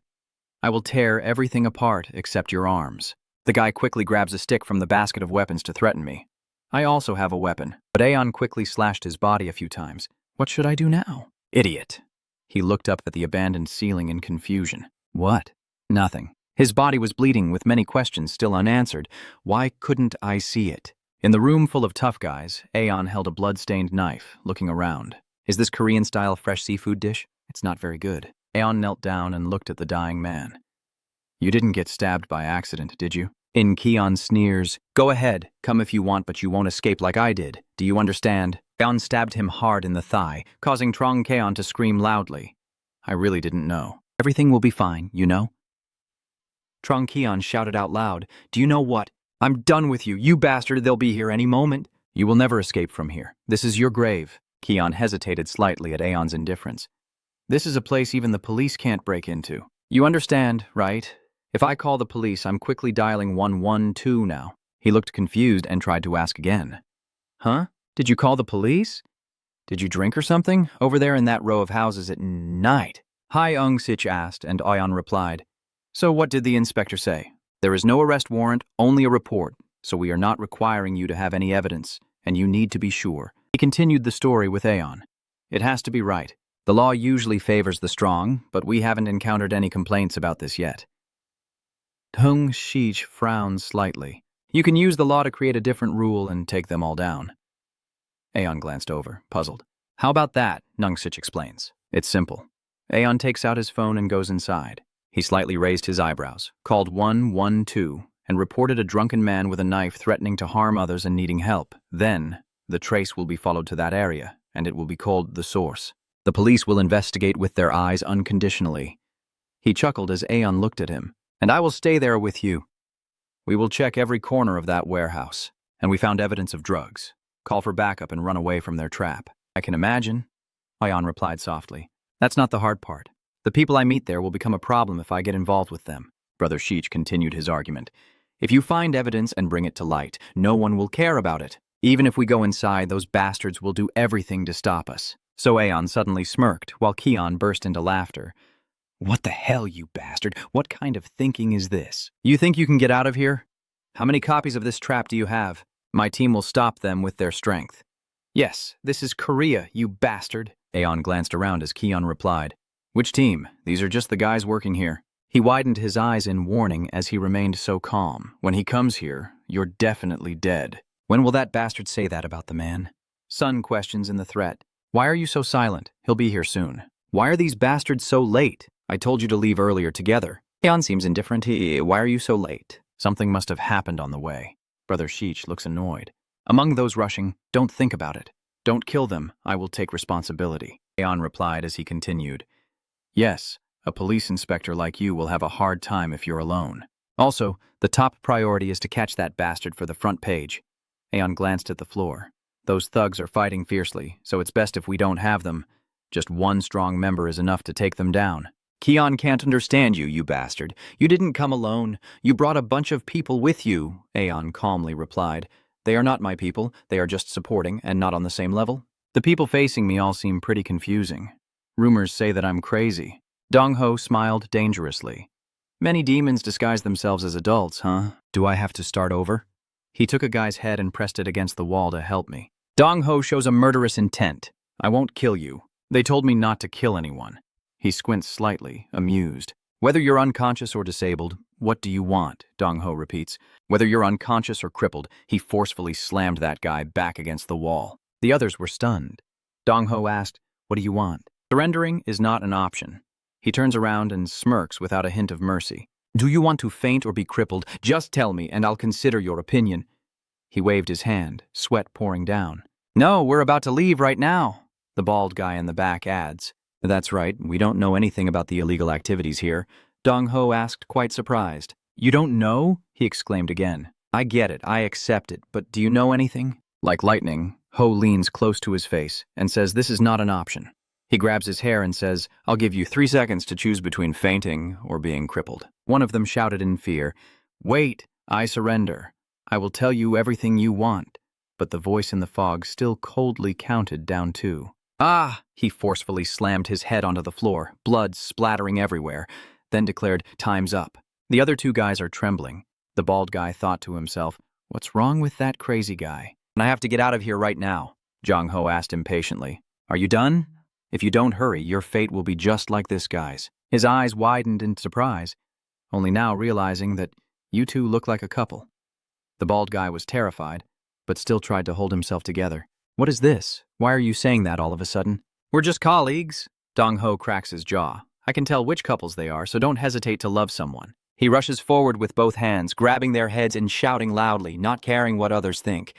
I will tear everything apart except your arms. The guy quickly grabs a stick from the basket of weapons to threaten me. I also have a weapon, but Aeon quickly slashed his body a few times. What should I do now? Idiot. He looked up at the abandoned ceiling in confusion. What? Nothing. His body was bleeding with many questions still unanswered. Why couldn't I see it? In the room full of tough guys, Aeon held a blood-stained knife, looking around. Is this Korean-style fresh seafood dish? It's not very good. Aeon knelt down and looked at the dying man. You didn't get stabbed by accident, did you? In Keon sneers, Go ahead, come if you want, but you won't escape like I did. Do you understand? Aeon stabbed him hard in the thigh, causing Trung Keon to scream loudly. I really didn't know. Everything will be fine, you know? Trung Keon shouted out loud, Do you know what? I'm done with you, you bastard, they'll be here any moment. You will never escape from here. This is your grave. Keon hesitated slightly at Aeon's indifference. This is a place even the police can't break into. You understand, right? If I call the police, I'm quickly dialing 112 now. He looked confused and tried to ask again. Huh? Did you call the police? Did you drink or something? Over there in that row of houses at night? Hai Ung-sich asked, and Aeon replied. So what did the inspector say? There is no arrest warrant, only a report, so we are not requiring you to have any evidence, and you need to be sure. He continued the story with Aeon. It has to be right. The law usually favors the strong, but we haven't encountered any complaints about this yet. Tung Shich frowned slightly. You can use the law to create a different rule and take them all down. Aeon glanced over, puzzled. How about that? Nungsich explains. It's simple. Aeon takes out his phone and goes inside. He slightly raised his eyebrows, called 112, and reported a drunken man with a knife threatening to harm others and needing help. Then, the trace will be followed to that area, and it will be called the source. The police will investigate with their eyes unconditionally. He chuckled as Aeon looked at him. And I will stay there with you. We will check every corner of that warehouse. And we found evidence of drugs. Call for backup and run away from their trap. I can imagine. Aeon replied softly. That's not the hard part. The people I meet there will become a problem if I get involved with them. Brother Sheech continued his argument. If you find evidence and bring it to light, no one will care about it. Even if we go inside, those bastards will do everything to stop us. So Aeon suddenly smirked, while Keon burst into laughter. What the hell, you bastard? What kind of thinking is this? You think you can get out of here? How many copies of this trap do you have? My team will stop them with their strength. Yes, this is Korea, you bastard. Aeon glanced around as Keon replied. Which team? These are just the guys working here. He widened his eyes in warning as he remained so calm. When he comes here, you're definitely dead. When will that bastard say that about the man? Sun questions in the threat. Why are you so silent? He'll be here soon. Why are these bastards so late? I told you to leave earlier together. Aeon seems indifferent. Why are you so late? Something must have happened on the way. Brother Sheech looks annoyed. Among those rushing, don't think about it. Don't kill them. I will take responsibility. Aeon replied as he continued. Yes, A police inspector like you will have a hard time if you're alone. Also, the top priority is to catch that bastard for the front page. Aeon glanced at the floor. Those thugs are fighting fiercely, so it's best if we don't have them. Just one strong member is enough to take them down. Keon can't understand you, you bastard. You didn't come alone. You brought a bunch of people with you, Aeon calmly replied. They are not my people. They are just supporting and not on the same level. The people facing me all seem pretty confusing. Rumors say that I'm crazy. Dong-ho smiled dangerously. Many demons disguise themselves as adults, huh? Do I have to start over? He took a guy's head and pressed it against the wall to help me. Dong-ho shows a murderous intent. I won't kill you. They told me not to kill anyone. He squints slightly, amused. Whether you're unconscious or disabled, what do you want? Dong-ho repeats. Whether you're unconscious or crippled, he forcefully slammed that guy back against the wall. The others were stunned. Dong-ho asked, what do you want? Surrendering is not an option. He turns around and smirks without a hint of mercy. Do you want to faint or be crippled? Just tell me, and I'll consider your opinion. He waved his hand, sweat pouring down. No, we're about to leave right now, the bald guy in the back adds. That's right, we don't know anything about the illegal activities here, Dong-ho asked, quite surprised. You don't know? He exclaimed again. I get it, I accept it, but do you know anything? Like lightning, Ho leans close to his face and says this is not an option. He grabs his hair and says, I'll give you 3 seconds to choose between fainting or being crippled. One of them shouted in fear, Wait, I surrender. I will tell you everything you want. But the voice in the fog still coldly counted down 2. Ah! He forcefully slammed his head onto the floor, blood splattering everywhere, then declared, Time's up. The other 2 guys are trembling. The bald guy thought to himself, What's wrong with that crazy guy? I have to get out of here right now, Dong-ho asked impatiently. Are you done? If you don't hurry, your fate will be just like this guy's. His eyes widened in surprise, only now realizing that you 2 look like a couple. The bald guy was terrified, but still tried to hold himself together. What is this? Why are you saying that all of a sudden? We're just colleagues. Dong-ho cracks his jaw. I can tell which couples they are, so don't hesitate to love someone. He rushes forward with both hands, grabbing their heads and shouting loudly, not caring what others think.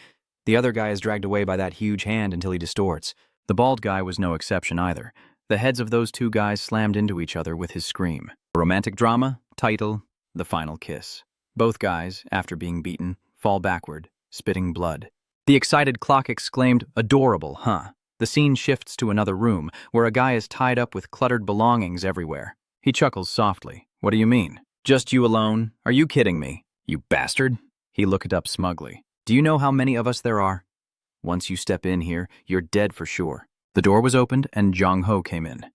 The other guy is dragged away by that huge hand until he distorts. The bald guy was no exception either. The heads of those 2 guys slammed into each other with his scream. Romantic drama, title, The Final Kiss. Both guys, after being beaten, fall backward, spitting blood. The excited clock exclaimed, Adorable, huh? The scene shifts to another room, where a guy is tied up with cluttered belongings everywhere. He chuckles softly. What do you mean? Just you alone? Are you kidding me? You bastard? He looked up smugly. Do you know how many of us there are? Once you step in here, you're dead for sure. The door was opened and Dong-ho came in.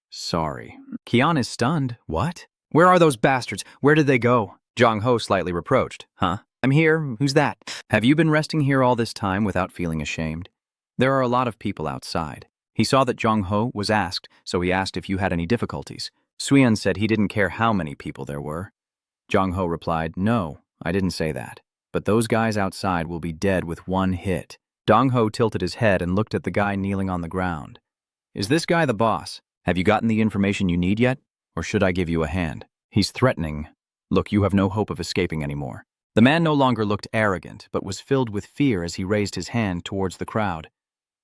Sorry. Keon is stunned. What? Where are those bastards? Where did they go? Dong-ho slightly reproached. Huh? I'm here. Who's that? Have you been resting here all this time without feeling ashamed? There are a lot of people outside. He saw that Dong-ho was asked, so he asked if you had any difficulties. Suyeon said he didn't care how many people there were. Dong-ho replied, No, I didn't say that. But those guys outside will be dead with one hit. Dong-ho tilted his head and looked at the guy kneeling on the ground. Is this guy the boss? Have you gotten the information you need yet? Or should I give you a hand? He's threatening. Look, you have no hope of escaping anymore. The man no longer looked arrogant, but was filled with fear as he raised his hand towards the crowd.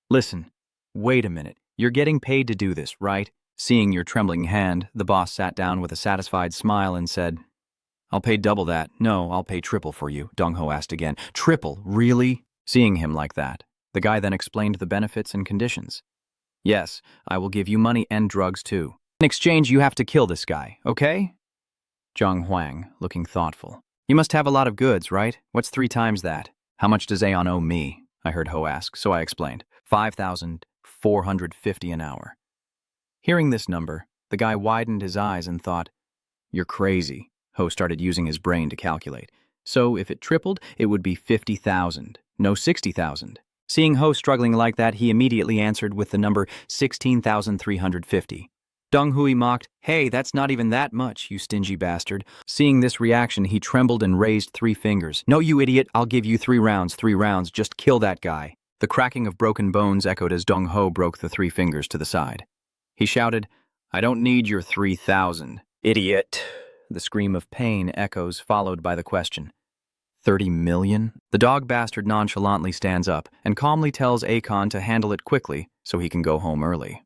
Listen, wait a minute. You're getting paid to do this, right? Seeing your trembling hand, the boss sat down with a satisfied smile and said, I'll pay double that. No, I'll pay triple for you, Dong-ho asked again. Triple? Really? Seeing him like that, the guy then explained the benefits and conditions. Yes, I will give you money and drugs too. In exchange, you have to kill this guy, okay? Zhang Huang, looking thoughtful. You must have a lot of goods, right? What's 3 times that? How much does Aeon owe me? I heard Ho ask, so I explained. 5,450 an hour. Hearing this number, the guy widened his eyes and thought, You're crazy. Ho started using his brain to calculate. So if it tripled, it would be 50,000, no 60,000. Seeing Ho struggling like that, he immediately answered with the number 16,350. Dong-hui mocked, Hey, that's not even that much, you stingy bastard. Seeing this reaction, he trembled and raised 3 fingers. No, you idiot, I'll give you 3 rounds, just kill that guy. The cracking of broken bones echoed as Dong-ho broke the 3 fingers to the side. He shouted, I don't need your 3,000, idiot. The scream of pain echoes, followed by the question. 30 million? The dog bastard nonchalantly stands up and calmly tells Akon to handle it quickly so he can go home early.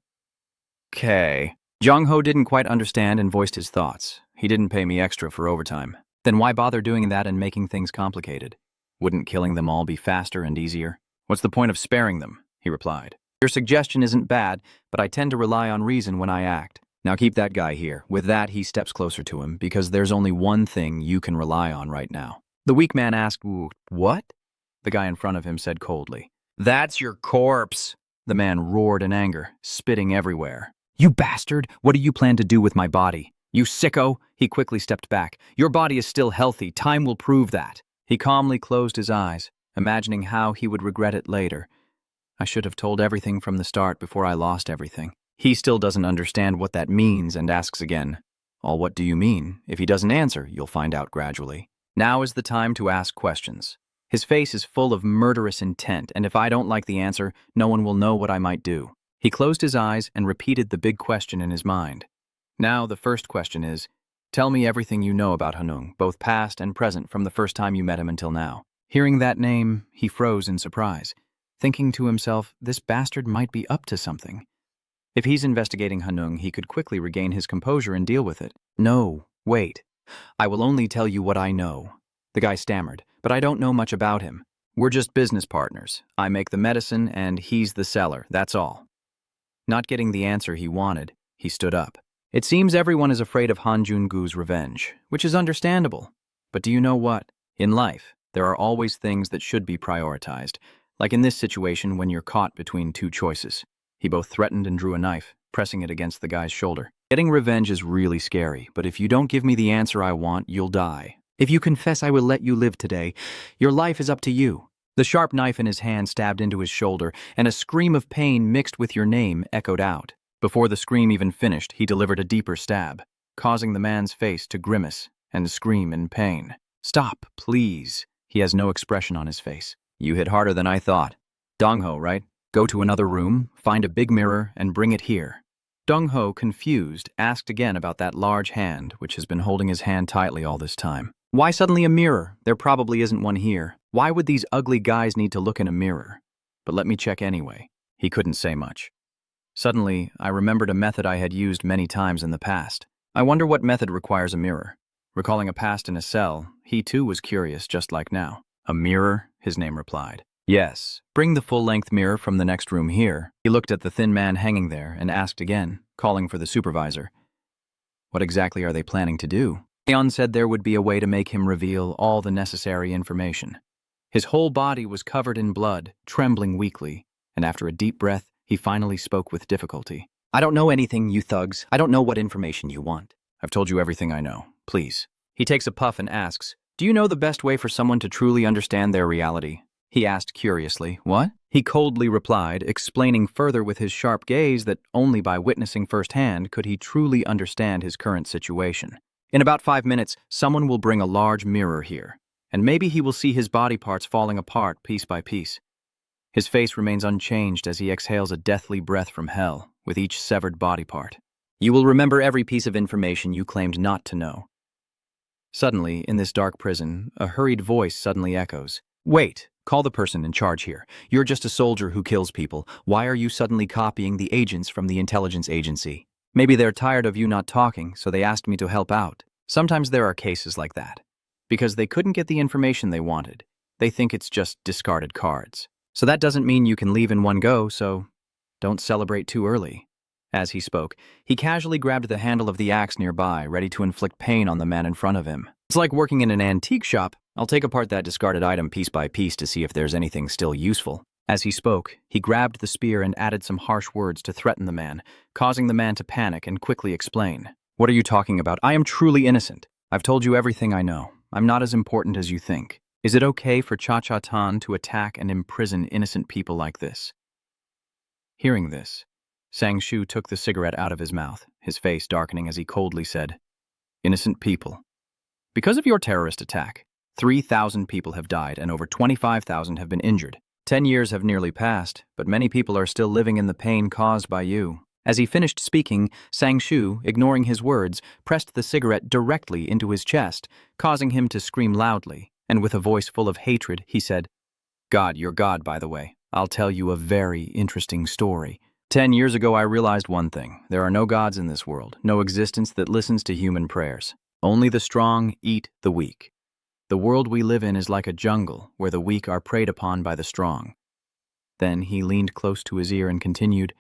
Okay. Jong-ho didn't quite understand and voiced his thoughts. He didn't pay me extra for overtime. Then why bother doing that and making things complicated? Wouldn't killing them all be faster and easier? What's the point of sparing them? He replied. Your suggestion isn't bad, but I tend to rely on reason when I act. Now keep that guy here. With that, he steps closer to him, because there's only one thing you can rely on right now. The weak man asked, "What?" The guy in front of him said coldly, "That's your corpse." The man roared in anger, spitting everywhere. "You bastard! What do you plan to do with my body? You sicko!" He quickly stepped back. "Your body is still healthy. Time will prove that." He calmly closed his eyes, imagining how he would regret it later. I should have told everything from the start before I lost everything. He still doesn't understand what that means and asks again. "All what do you mean?" If he doesn't answer, you'll find out gradually. Now is the time to ask questions. His face is full of murderous intent, and if I don't like the answer, no one will know what I might do. He closed his eyes and repeated the big question in his mind. Now the first question is, tell me everything you know about Hanung, both past and present, from the first time you met him until now. Hearing that name, he froze in surprise, thinking to himself, this bastard might be up to something. If he's investigating Hanung, he could quickly regain his composure and deal with it. "No, wait. I will only tell you what I know." The guy stammered, "But I don't know much about him. We're just business partners. I make the medicine and he's the seller, that's all." Not getting the answer he wanted, he stood up. It seems everyone is afraid of Han Jun-gu's revenge, which is understandable. But do you know what? In life, there are always things that should be prioritized, like in this situation when you're caught between two choices. He both threatened and drew a knife, pressing it against the guy's shoulder. Getting revenge is really scary, but if you don't give me the answer I want, you'll die. If you confess, I will let you live today. Your life is up to you. The sharp knife in his hand stabbed into his shoulder, and a scream of pain mixed with your name echoed out. Before the scream even finished, he delivered a deeper stab, causing the man's face to grimace and scream in pain. "Stop, please." He has no expression on his face. "You hit harder than I thought. Dong-ho, right? Go to another room, find a big mirror, and bring it here." Dong-ho, confused, asked again about that large hand, which has been holding his hand tightly all this time. "Why suddenly a mirror? There probably isn't one here. Why would these ugly guys need to look in a mirror? But let me check anyway." He couldn't say much. Suddenly, I remembered a method I had used many times in the past. I wonder what method requires a mirror. Recalling a past in a cell, he too was curious, just like now. "A mirror?" his name replied. "Yes. Bring the full-length mirror from the next room here." He looked at the thin man hanging there and asked again, calling for the supervisor. "What exactly are they planning to do?" Leon said there would be a way to make him reveal all the necessary information. His whole body was covered in blood, trembling weakly, and after a deep breath, he finally spoke with difficulty. "I don't know anything, you thugs. I don't know what information you want." "I've told you everything I know. Please." He takes a puff and asks, "Do you know the best way for someone to truly understand their reality?" He asked curiously. "What?" He coldly replied, explaining further with his sharp gaze that only by witnessing firsthand could he truly understand his current situation. "In about 5 minutes, someone will bring a large mirror here, and maybe he will see his body parts falling apart piece by piece." His face remains unchanged as he exhales a deathly breath from hell with each severed body part. "You will remember every piece of information you claimed not to know." Suddenly, in this dark prison, a hurried voice suddenly echoes. "Wait, call the person in charge here. You're just a soldier who kills people. Why are you suddenly copying the agents from the intelligence agency?" Maybe they're tired of you not talking, so they asked me to help out. Sometimes there are cases like that. Because they couldn't get the information they wanted. They think it's just discarded cards. So that doesn't mean you can leave in one go, so don't celebrate too early. As he spoke, he casually grabbed the handle of the axe nearby, ready to inflict pain on the man in front of him. "It's like working in an antique shop. I'll take apart that discarded item piece by piece to see if there's anything still useful." As he spoke, he grabbed the spear and added some harsh words to threaten the man, causing the man to panic and quickly explain. "What are you talking about? I am truly innocent. I've told you everything I know. I'm not as important as you think. Is it okay for Cha-Cha-Tan to attack and imprison innocent people like this?" Hearing this, Sang-Shu took the cigarette out of his mouth, his face darkening as he coldly said, "Innocent people. Because of your terrorist attack, 3,000 people have died and over 25,000 have been injured. 10 years have nearly passed, but many people are still living in the pain caused by you." As he finished speaking, Sang-Shu, ignoring his words, pressed the cigarette directly into his chest, causing him to scream loudly, and with a voice full of hatred, he said, "God, your God, by the way. I'll tell you a very interesting story. 10 years ago, I realized one thing. There are no gods in this world, no existence that listens to human prayers. Only the strong eat the weak. The world we live in is like a jungle where the weak are preyed upon by the strong. Then he leaned close to his ear and continued,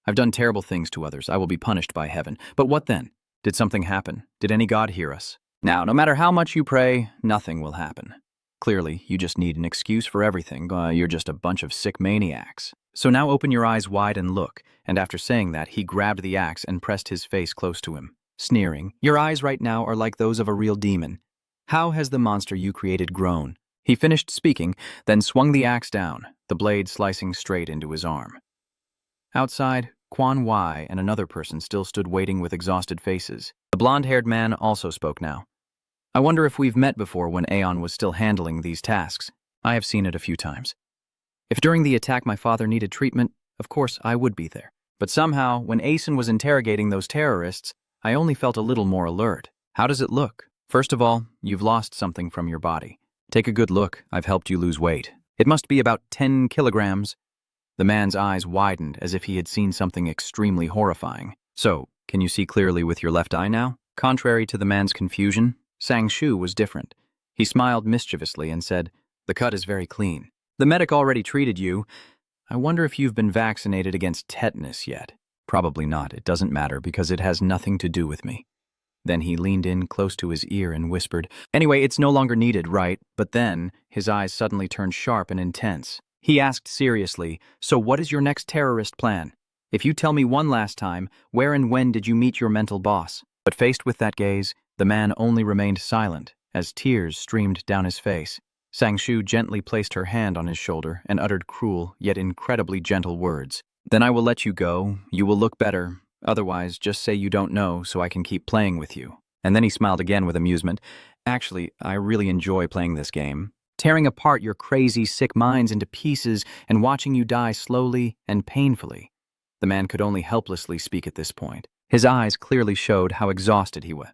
I've done terrible things to others. I will be punished by heaven. But what then? Did something happen? Did any god hear us? Now, no matter how much you pray, nothing will happen. Clearly, you just need an excuse for everything. You're just a bunch of sick maniacs. So now open your eyes wide and look. And after saying that, he grabbed the axe and pressed his face close to him, sneering. Your eyes right now are like those of a real demon. How has the monster you created grown? He finished speaking, then swung the axe down, the blade slicing straight into his arm. Outside, Quan Wai and another person still stood waiting with exhausted faces. The blonde-haired man also spoke now. I wonder if we've met before when Aeon was still handling these tasks. I have seen it a few times. If during the attack my father needed treatment, of course I would be there. But somehow, when Aeson was interrogating those terrorists, I only felt a little more alert. How does it look? First of all, you've lost something from your body. Take a good look. I've helped you lose weight. It must be about 10 kilograms. The man's eyes widened as if he had seen something extremely horrifying. So, can you see clearly with your left eye now? Contrary to the man's confusion, Sang-shu was different. He smiled mischievously and said, The cut is very clean. The medic already treated you. I wonder if you've been vaccinated against tetanus yet. Probably not. It doesn't matter because it has nothing to do with me. Then he leaned in close to his ear and whispered, Anyway, it's no longer needed, right? But then, his eyes suddenly turned sharp and intense. He asked seriously, So what is your next terrorist plan? If you tell me one last time, where and when did you meet your mental boss? But faced with that gaze, the man only remained silent, as tears streamed down his face. Sang-shu gently placed her hand on his shoulder and uttered cruel, yet incredibly gentle words. Then I will let you go. You will look better. Otherwise, just say you don't know so I can keep playing with you. And then he smiled again with amusement. Actually, I really enjoy playing this game. Tearing apart your crazy, sick minds into pieces and watching you die slowly and painfully. The man could only helplessly speak at this point. His eyes clearly showed how exhausted he was.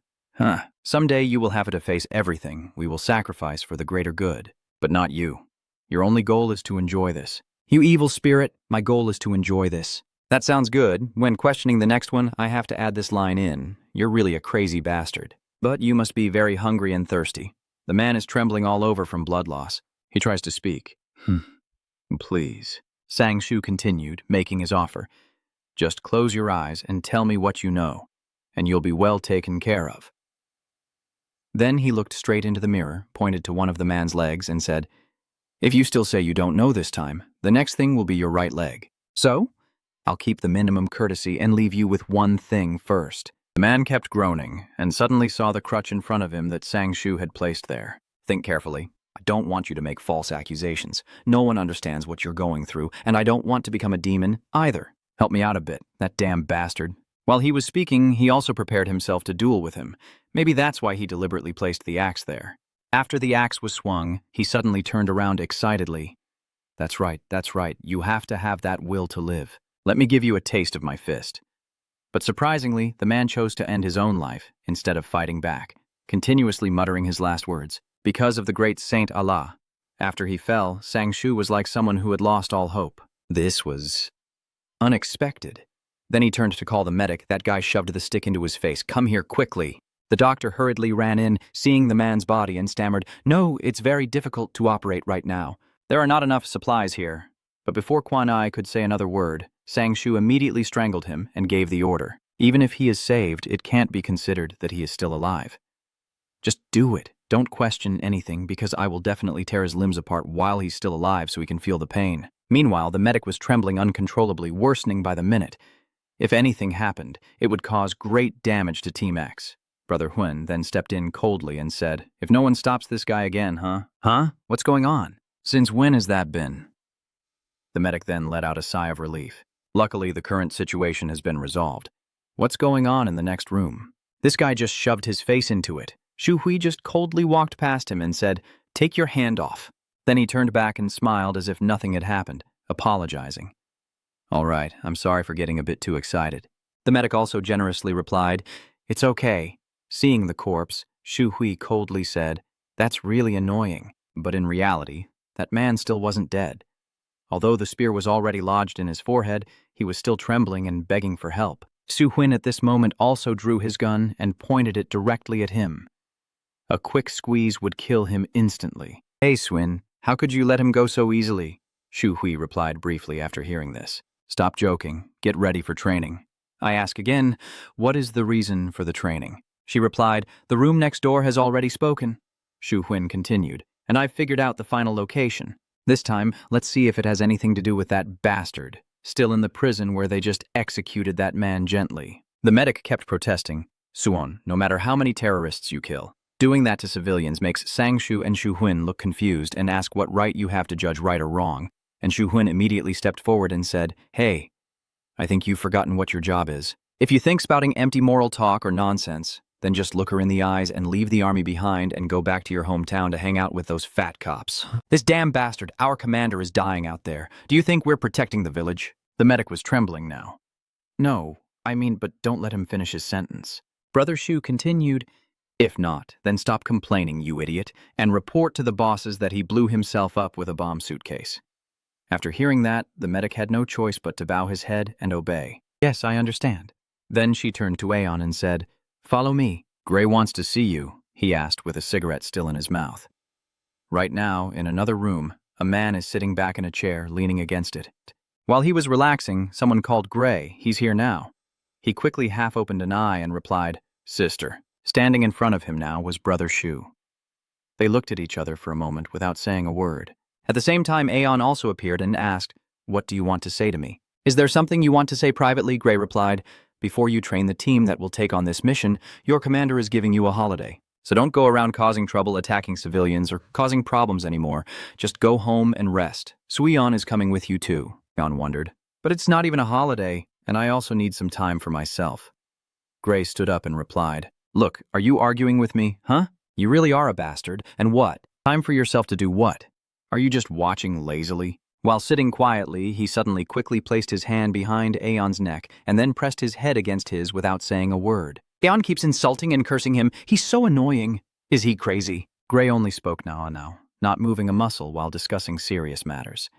Someday you will have to face everything we will sacrifice for the greater good. But not you. Your only goal is to enjoy this. You evil spirit, my goal is to enjoy this. That sounds good. When questioning the next one, I have to add this line in. You're really a crazy bastard. But you must be very hungry and thirsty. The man is trembling all over from blood loss. He tries to speak. Please. Sang-shu continued, making his offer. Just close your eyes and tell me what you know, and you'll be well taken care of. Then he looked straight into the mirror, pointed to one of the man's legs, and said, If you still say you don't know this time, the next thing will be your right leg. So, I'll keep the minimum courtesy and leave you with one thing first. The man kept groaning, and suddenly saw the crutch in front of him that Sang-shu had placed there. Think carefully. I don't want you to make false accusations. No one understands what you're going through, and I don't want to become a demon either. Help me out a bit, that damn bastard. While he was speaking, he also prepared himself to duel with him. Maybe that's why he deliberately placed the axe there. After the axe was swung, he suddenly turned around excitedly. That's right. You have to have that will to live. Let me give you a taste of my fist. But surprisingly, the man chose to end his own life instead of fighting back, continuously muttering his last words. Because of the great Saint Allah. After he fell, Sang-shu was like someone who had lost all hope. This was unexpected. Then he turned to call the medic. That guy shoved the stick into his face. Come here quickly. The doctor hurriedly ran in, seeing the man's body, and stammered, No, it's very difficult to operate right now. There are not enough supplies here. But before Quan Ai could say another word, Sang-shu immediately strangled him and gave the order. Even if he is saved, it can't be considered that he is still alive. Just do it. Don't question anything, because I will definitely tear his limbs apart while he's still alive so he can feel the pain. Meanwhile, the medic was trembling uncontrollably, worsening by the minute. If anything happened, it would cause great damage to Team X. Brother Hun then stepped in coldly and said, If no one stops this guy again, Huh? What's going on? Since when has that been? The medic then let out a sigh of relief. Luckily, the current situation has been resolved. What's going on in the next room? This guy just shoved his face into it. Shu Hui just coldly walked past him and said, Take your hand off. Then he turned back and smiled as if nothing had happened, apologizing. All right, I'm sorry for getting a bit too excited. The medic also generously replied, It's okay. Seeing the corpse, Shu Hui coldly said, That's really annoying. But in reality, that man still wasn't dead. Although the spear was already lodged in his forehead, he was still trembling and begging for help. Su Huin at this moment also drew his gun and pointed it directly at him. A quick squeeze would kill him instantly. "Hey, Swin, how could you let him go so easily?" Shu Hui replied briefly after hearing this. "Stop joking. Get ready for training." I ask again, "What is the reason for the training?" She replied, "The room next door has already spoken." Shu Huin continued, "And I've figured out the final location. This time, let's see if it has anything to do with that bastard, still in the prison where they just executed that man gently." The medic kept protesting. "Suon, no matter how many terrorists you kill, doing that to civilians makes Sangshu and Shu Huin look confused and ask what right you have to judge right or wrong." And Shu Huin immediately stepped forward and said, "Hey, I think you've forgotten what your job is. If you think spouting empty moral talk or nonsense, then just look her in the eyes and leave the army behind and go back to your hometown to hang out with those fat cops. This damn bastard, our commander, is dying out there. Do you think we're protecting the village?" The medic was trembling now. "No, but don't let him finish his sentence." Brother Shu continued, "If not, then stop complaining, you idiot, and report to the bosses that he blew himself up with a bomb suitcase." After hearing that, the medic had no choice but to bow his head and obey. "Yes, I understand." Then she turned to Aeon and said, "Follow me." "Gray wants to see you," he asked with a cigarette still in his mouth. Right now, in another room, a man is sitting back in a chair, leaning against it. While he was relaxing, someone called Gray. "He's here now." He quickly half-opened an eye and replied, "Sister." Standing in front of him now was Brother Shu. They looked at each other for a moment without saying a word. At the same time, Aeon also appeared and asked, "What do you want to say to me?" "Is there something you want to say privately?" Gray replied. "Before you train the team that will take on this mission, your commander is giving you a holiday. So don't go around causing trouble, attacking civilians, or causing problems anymore. Just go home and rest. Suion is coming with you too." Aeon wondered. "But it's not even a holiday, and I also need some time for myself." Gray stood up and replied, "Look, are you arguing with me, huh? You really are a bastard, and what? Time for yourself to do what? Are you just watching lazily?" While sitting quietly, he suddenly quickly placed his hand behind Aeon's neck and then pressed his head against his without saying a word. "Aeon keeps insulting and cursing him. He's so annoying. Is he crazy?" Gray only spoke now, not moving a muscle while discussing serious matters.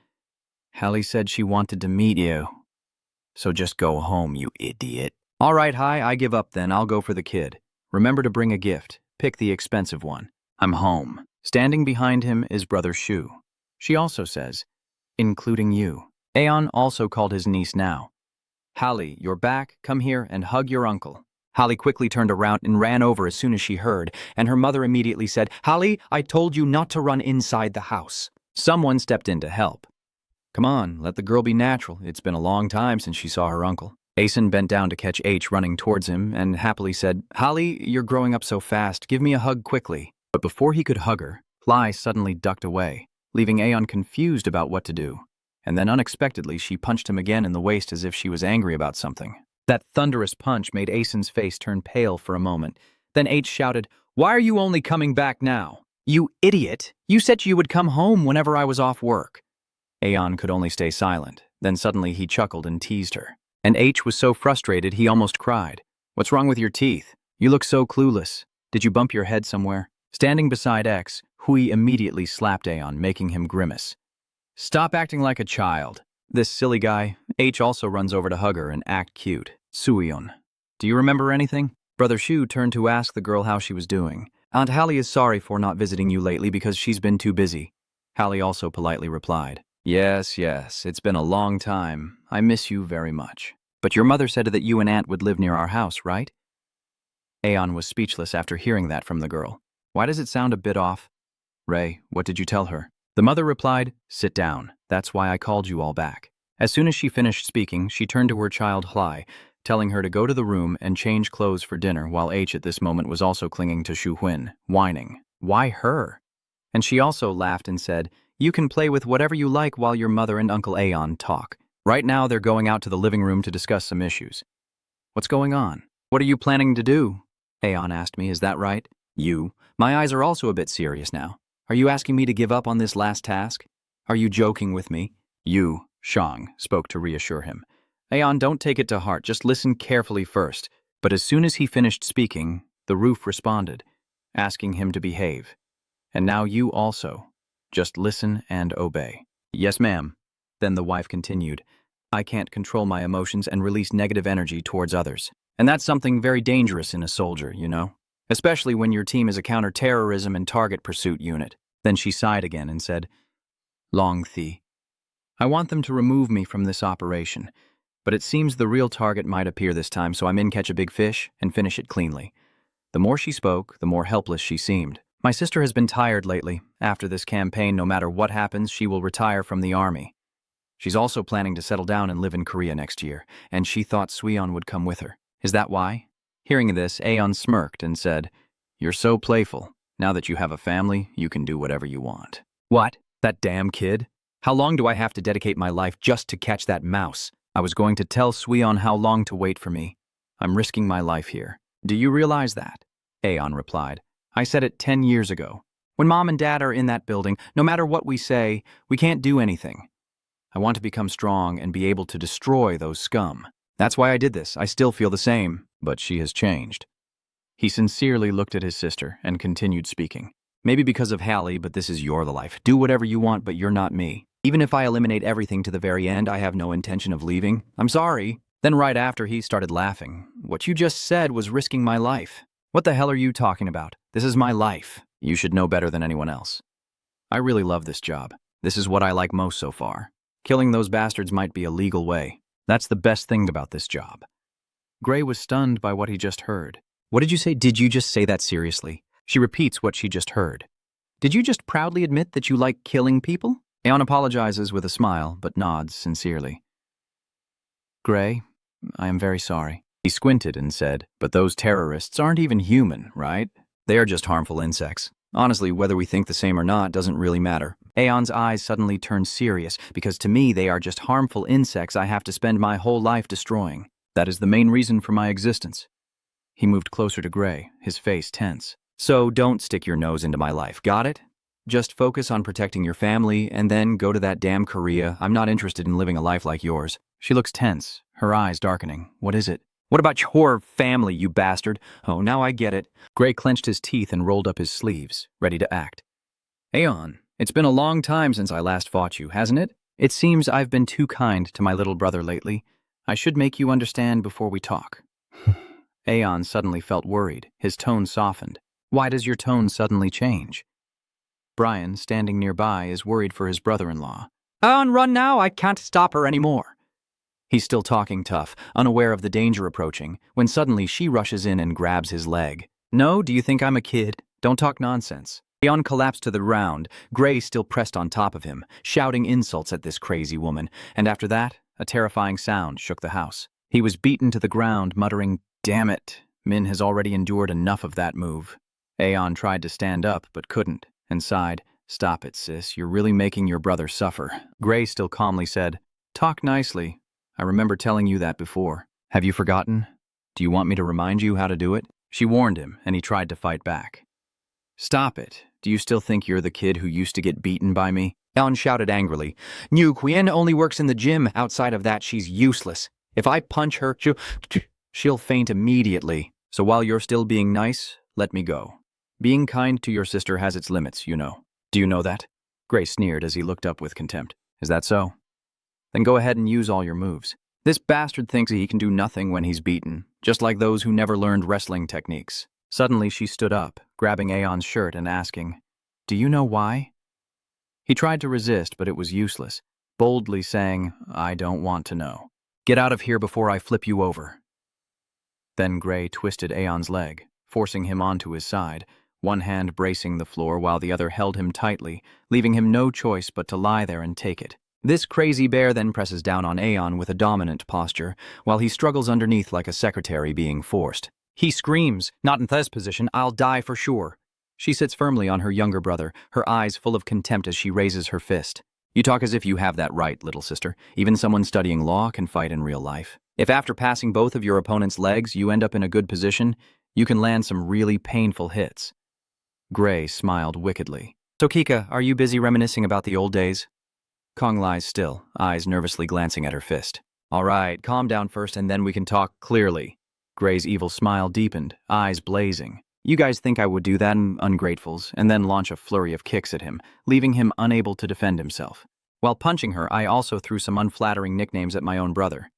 "Hallie said she wanted to meet you. So just go home, you idiot." "All right, Hi, I give up then. I'll go for the kid. Remember to bring a gift. Pick the expensive one. I'm home." Standing behind him is Brother Shu. She also says, "Including you." Aeon also called his niece now. "Hallie, you're back. Come here and hug your uncle." Hallie quickly turned around and ran over as soon as she heard, and her mother immediately said, "Hallie, I told you not to run inside the house." Someone stepped in to help. "Come on, let the girl be natural. It's been a long time since she saw her uncle." Asen bent down to catch H running towards him and happily said, "Hallie, you're growing up so fast. Give me a hug quickly." But before he could hug her, Fly suddenly ducked away, leaving Aeon confused about what to do. And then unexpectedly, she punched him again in the waist as if she was angry about something. That thunderous punch made Asen's face turn pale for a moment. Then H shouted, "Why are you only coming back now? You idiot! You said you would come home whenever I was off work." Aeon could only stay silent. Then suddenly he chuckled and teased her. And H was so frustrated he almost cried. "What's wrong with your teeth? You look so clueless. Did you bump your head somewhere?" Standing beside X, Hui immediately slapped Aeon, making him grimace. "Stop acting like a child." This silly guy, H also runs over to hug her and act cute. "Suion, do you remember anything?" Brother Shu turned to ask the girl how she was doing. "Aunt Hallie is sorry for not visiting you lately because she's been too busy." Hallie also politely replied, Yes, it's been a long time. I miss you very much. But your mother said that you and Aunt would live near our house, right?" Aeon was speechless after hearing that from the girl. Why does it sound a bit off? "Ray, what did you tell her?" The mother replied, "Sit down. That's why I called you all back." As soon as she finished speaking, she turned to her child Hlai, telling her to go to the room and change clothes for dinner, while H at this moment was also clinging to Shu Huin, whining, "Why her?" And she also laughed and said, "You can play with whatever you like while your mother and Uncle Aeon talk. Right now they're going out to the living room to discuss some issues." "What's going on? What are you planning to do?" Aeon asked me, "Is that right?" "You. My eyes are also a bit serious now. Are you asking me to give up on this last task? Are you joking with me?" "You," Shang spoke to reassure him. "Aeon, don't take it to heart. Just listen carefully first." But as soon as he finished speaking, the roof responded, asking him to behave. "And now you also. Just listen and obey." "Yes, ma'am." Then the wife continued, I can't control my emotions and release negative energy towards others. And that's something very dangerous in a soldier, you know? Especially when your team is a counter-terrorism and target pursuit unit. Then she sighed again and said, Long Thi, I want them to remove me from this operation, but it seems the real target might appear this time, so I'm in catch a big fish and finish it cleanly. The more she spoke, the more helpless she seemed. My sister has been tired lately. After this campaign, no matter what happens, she will retire from the army. She's also planning to settle down and live in Korea next year, and she thought Suyeon would come with her. Is that why? Hearing this, Aeon smirked and said, You're so playful. Now that you have a family, you can do whatever you want. What? That damn kid? How long do I have to dedicate my life just to catch that mouse? I was going to tell Suyeon how long to wait for me. I'm risking my life here. Do you realize that? Aeon replied. I said it 10 years ago. When Mom and Dad are in that building, no matter what we say, we can't do anything. I want to become strong and be able to destroy those scum. That's why I did this. I still feel the same, but she has changed. He sincerely looked at his sister and continued speaking. Maybe because of Hallie, but this is your life. Do whatever you want, but you're not me. Even if I eliminate everything to the very end, I have no intention of leaving. I'm sorry. Then right after, he started laughing. What you just said was risking my life. What the hell are you talking about? This is my life. You should know better than anyone else. I really love this job. This is what I like most so far. Killing those bastards might be a legal way. That's the best thing about this job. Gray was stunned by what he just heard. What did you say? Did you just say that seriously? She repeats what she just heard. Did you just proudly admit that you like killing people? Aeon apologizes with a smile, but nods sincerely. Gray, I am very sorry. He squinted and said, But those terrorists aren't even human, right? They are just harmful insects. Honestly, whether we think the same or not doesn't really matter. Aeon's eyes suddenly turned serious, because to me they are just harmful insects I have to spend my whole life destroying. That is the main reason for my existence. He moved closer to Gray, his face tense. So don't stick your nose into my life, got it? Just focus on protecting your family, and then go to that damn Korea. I'm not interested in living a life like yours. She looks tense, her eyes darkening. What is it? What about your family, you bastard? Oh, now I get it. Gray clenched his teeth and rolled up his sleeves, ready to act. Aeon, it's been a long time since I last fought you, hasn't it? It seems I've been too kind to my little brother lately. I should make you understand before we talk. Aeon suddenly felt worried. His tone softened. Why does your tone suddenly change? Brian, standing nearby, is worried for his brother-in-law. Aeon, run now. I can't stop her anymore. He's still talking tough, unaware of the danger approaching, when suddenly she rushes in and grabs his leg. No, do you think I'm a kid? Don't talk nonsense. Aeon collapsed to the ground, Gray still pressed on top of him, shouting insults at this crazy woman, and after that, a terrifying sound shook the house. He was beaten to the ground, muttering, Damn it, Min has already endured enough of that move. Aeon tried to stand up, but couldn't, and sighed, Stop it, sis, you're really making your brother suffer. Gray still calmly said, Talk nicely. I remember telling you that before. Have you forgotten? Do you want me to remind you how to do it? She warned him, and he tried to fight back. Stop it. Do you still think you're the kid who used to get beaten by me? Aeon shouted angrily. New Quyen only works in the gym. Outside of that, she's useless. If I punch her, she'll faint immediately. So while you're still being nice, let me go. Being kind to your sister has its limits, you know. Do you know that? Gray sneered as he looked up with contempt. Is that so? Then go ahead and use all your moves. This bastard thinks he can do nothing when he's beaten, just like those who never learned wrestling techniques. Suddenly she stood up, grabbing Aeon's shirt and asking, Do you know why? He tried to resist, but it was useless, boldly saying, I don't want to know. Get out of here before I flip you over. Then Gray twisted Aeon's leg, forcing him onto his side, one hand bracing the floor while the other held him tightly, leaving him no choice but to lie there and take it. This crazy bear then presses down on Aeon with a dominant posture, while he struggles underneath like a secretary being forced. He screams, Not in this position, I'll die for sure. She sits firmly on her younger brother, her eyes full of contempt as she raises her fist. You talk as if you have that right, little sister. Even someone studying law can fight in real life. If after passing both of your opponent's legs you end up in a good position, you can land some really painful hits. Gray smiled wickedly. So Kika, are you busy reminiscing about the old days? Kong lies still, eyes nervously glancing at her fist. All right, calm down first and then we can talk clearly. Gray's evil smile deepened, eyes blazing. You guys think I would do that, ungratefuls, and then launch a flurry of kicks at him, leaving him unable to defend himself. While punching her, I also threw some unflattering nicknames at my own brother.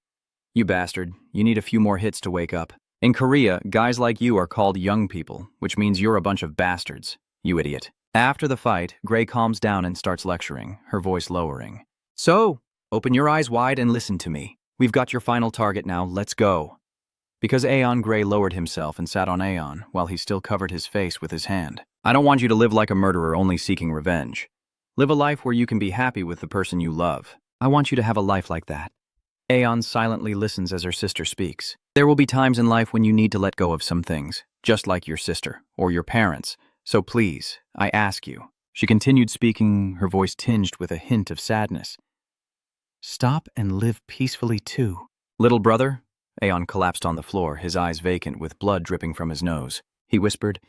You bastard, you need a few more hits to wake up. In Korea, guys like you are called young people, which means you're a bunch of bastards. You idiot. After the fight, Gray calms down and starts lecturing, her voice lowering. So, open your eyes wide and listen to me. We've got your final target now, let's go. Because Aeon, Gray lowered himself and sat on Aeon while he still covered his face with his hand. I don't want you to live like a murderer only seeking revenge. Live a life where you can be happy with the person you love. I want you to have a life like that. Aeon silently listens as her sister speaks. There will be times in life when you need to let go of some things, just like your sister or your parents. So please, I ask you. She continued speaking, her voice tinged with a hint of sadness. Stop and live peacefully too. Little brother? Aeon collapsed on the floor, his eyes vacant with blood dripping from his nose. He whispered,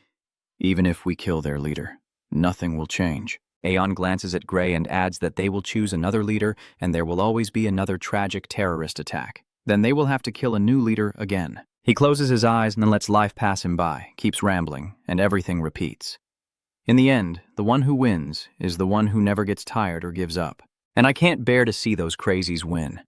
even if we kill their leader, nothing will change. Aeon glances at Gray and adds that they will choose another leader and there will always be another tragic terrorist attack. Then they will have to kill a new leader again. He closes his eyes and then lets life pass him by, keeps rambling, and everything repeats. In the end, the one who wins is the one who never gets tired or gives up. And I can't bear to see those crazies win.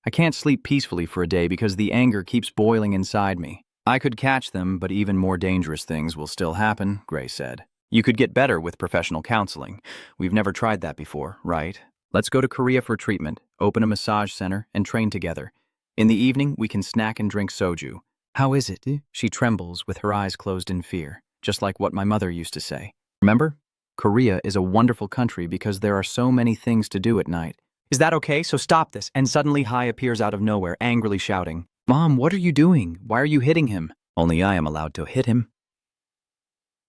I can't sleep peacefully for a day because the anger keeps boiling inside me. I could catch them, but even more dangerous things will still happen, Gray said. You could get better with professional counseling. We've never tried that before, right? Let's go to Korea for treatment, open a massage center, and train together. In the evening, we can snack and drink soju. How is it? She trembles with her eyes closed in fear, just like what my mother used to say. Remember? Korea is a wonderful country because there are so many things to do at night. Is that okay? So stop this. And suddenly Hai appears out of nowhere, angrily shouting, Mom, what are you doing? Why are you hitting him? Only I am allowed to hit him.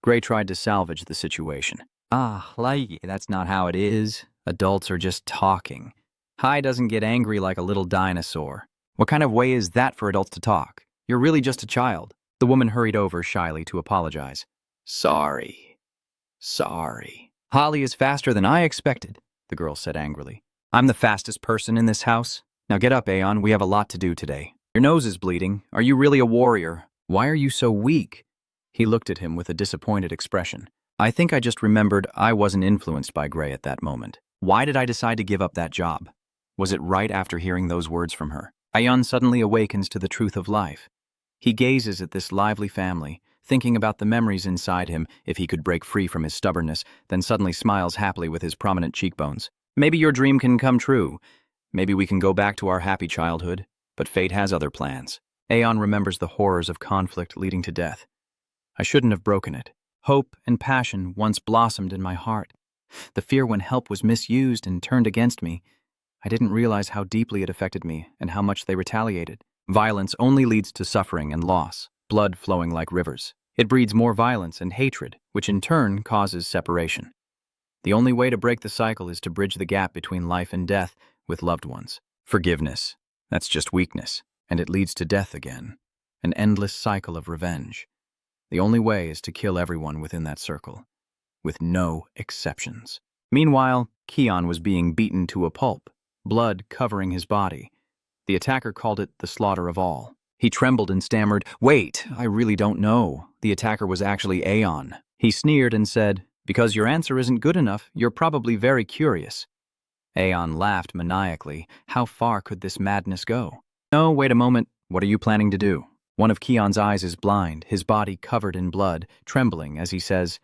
Gray tried to salvage the situation. That's not how it is. Adults are just talking. Hai doesn't get angry like a little dinosaur. What kind of way is that for adults to talk? You're really just a child. The woman hurried over shyly to apologize. Sorry. Holly is faster than I expected, the girl said angrily. I'm the fastest person in this house. Now get up, Aeon. We have a lot to do today. Your nose is bleeding. Are you really a warrior? Why are you so weak? He looked at him with a disappointed expression. I think I just remembered I wasn't influenced by Gray at that moment. Why did I decide to give up that job? Was it right after hearing those words from her? Aeon suddenly awakens to the truth of life. He gazes at this lively family, thinking about the memories inside him if he could break free from his stubbornness, then suddenly smiles happily with his prominent cheekbones. Maybe your dream can come true. Maybe we can go back to our happy childhood, but fate has other plans. Aeon remembers the horrors of conflict leading to death. I shouldn't have broken it. Hope and passion once blossomed in my heart. The fear when help was misused and turned against me. I didn't realize how deeply it affected me and how much they retaliated. Violence only leads to suffering and loss, blood flowing like rivers. It breeds more violence and hatred, which in turn causes separation. The only way to break the cycle is to bridge the gap between life and death with loved ones. Forgiveness. That's just weakness, and it leads to death again. An endless cycle of revenge. The only way is to kill everyone within that circle, with no exceptions. Meanwhile, Keon was being beaten to a pulp, blood covering his body. The attacker called it the slaughter of all. He trembled and stammered, "Wait, I really don't know." The attacker was actually Aeon. He sneered and said, "Because your answer isn't good enough, you're probably very curious." Aeon laughed maniacally. How far could this madness go? No, wait a moment. What are you planning to do? One of Keon's eyes is blind, his body covered in blood, trembling as he says,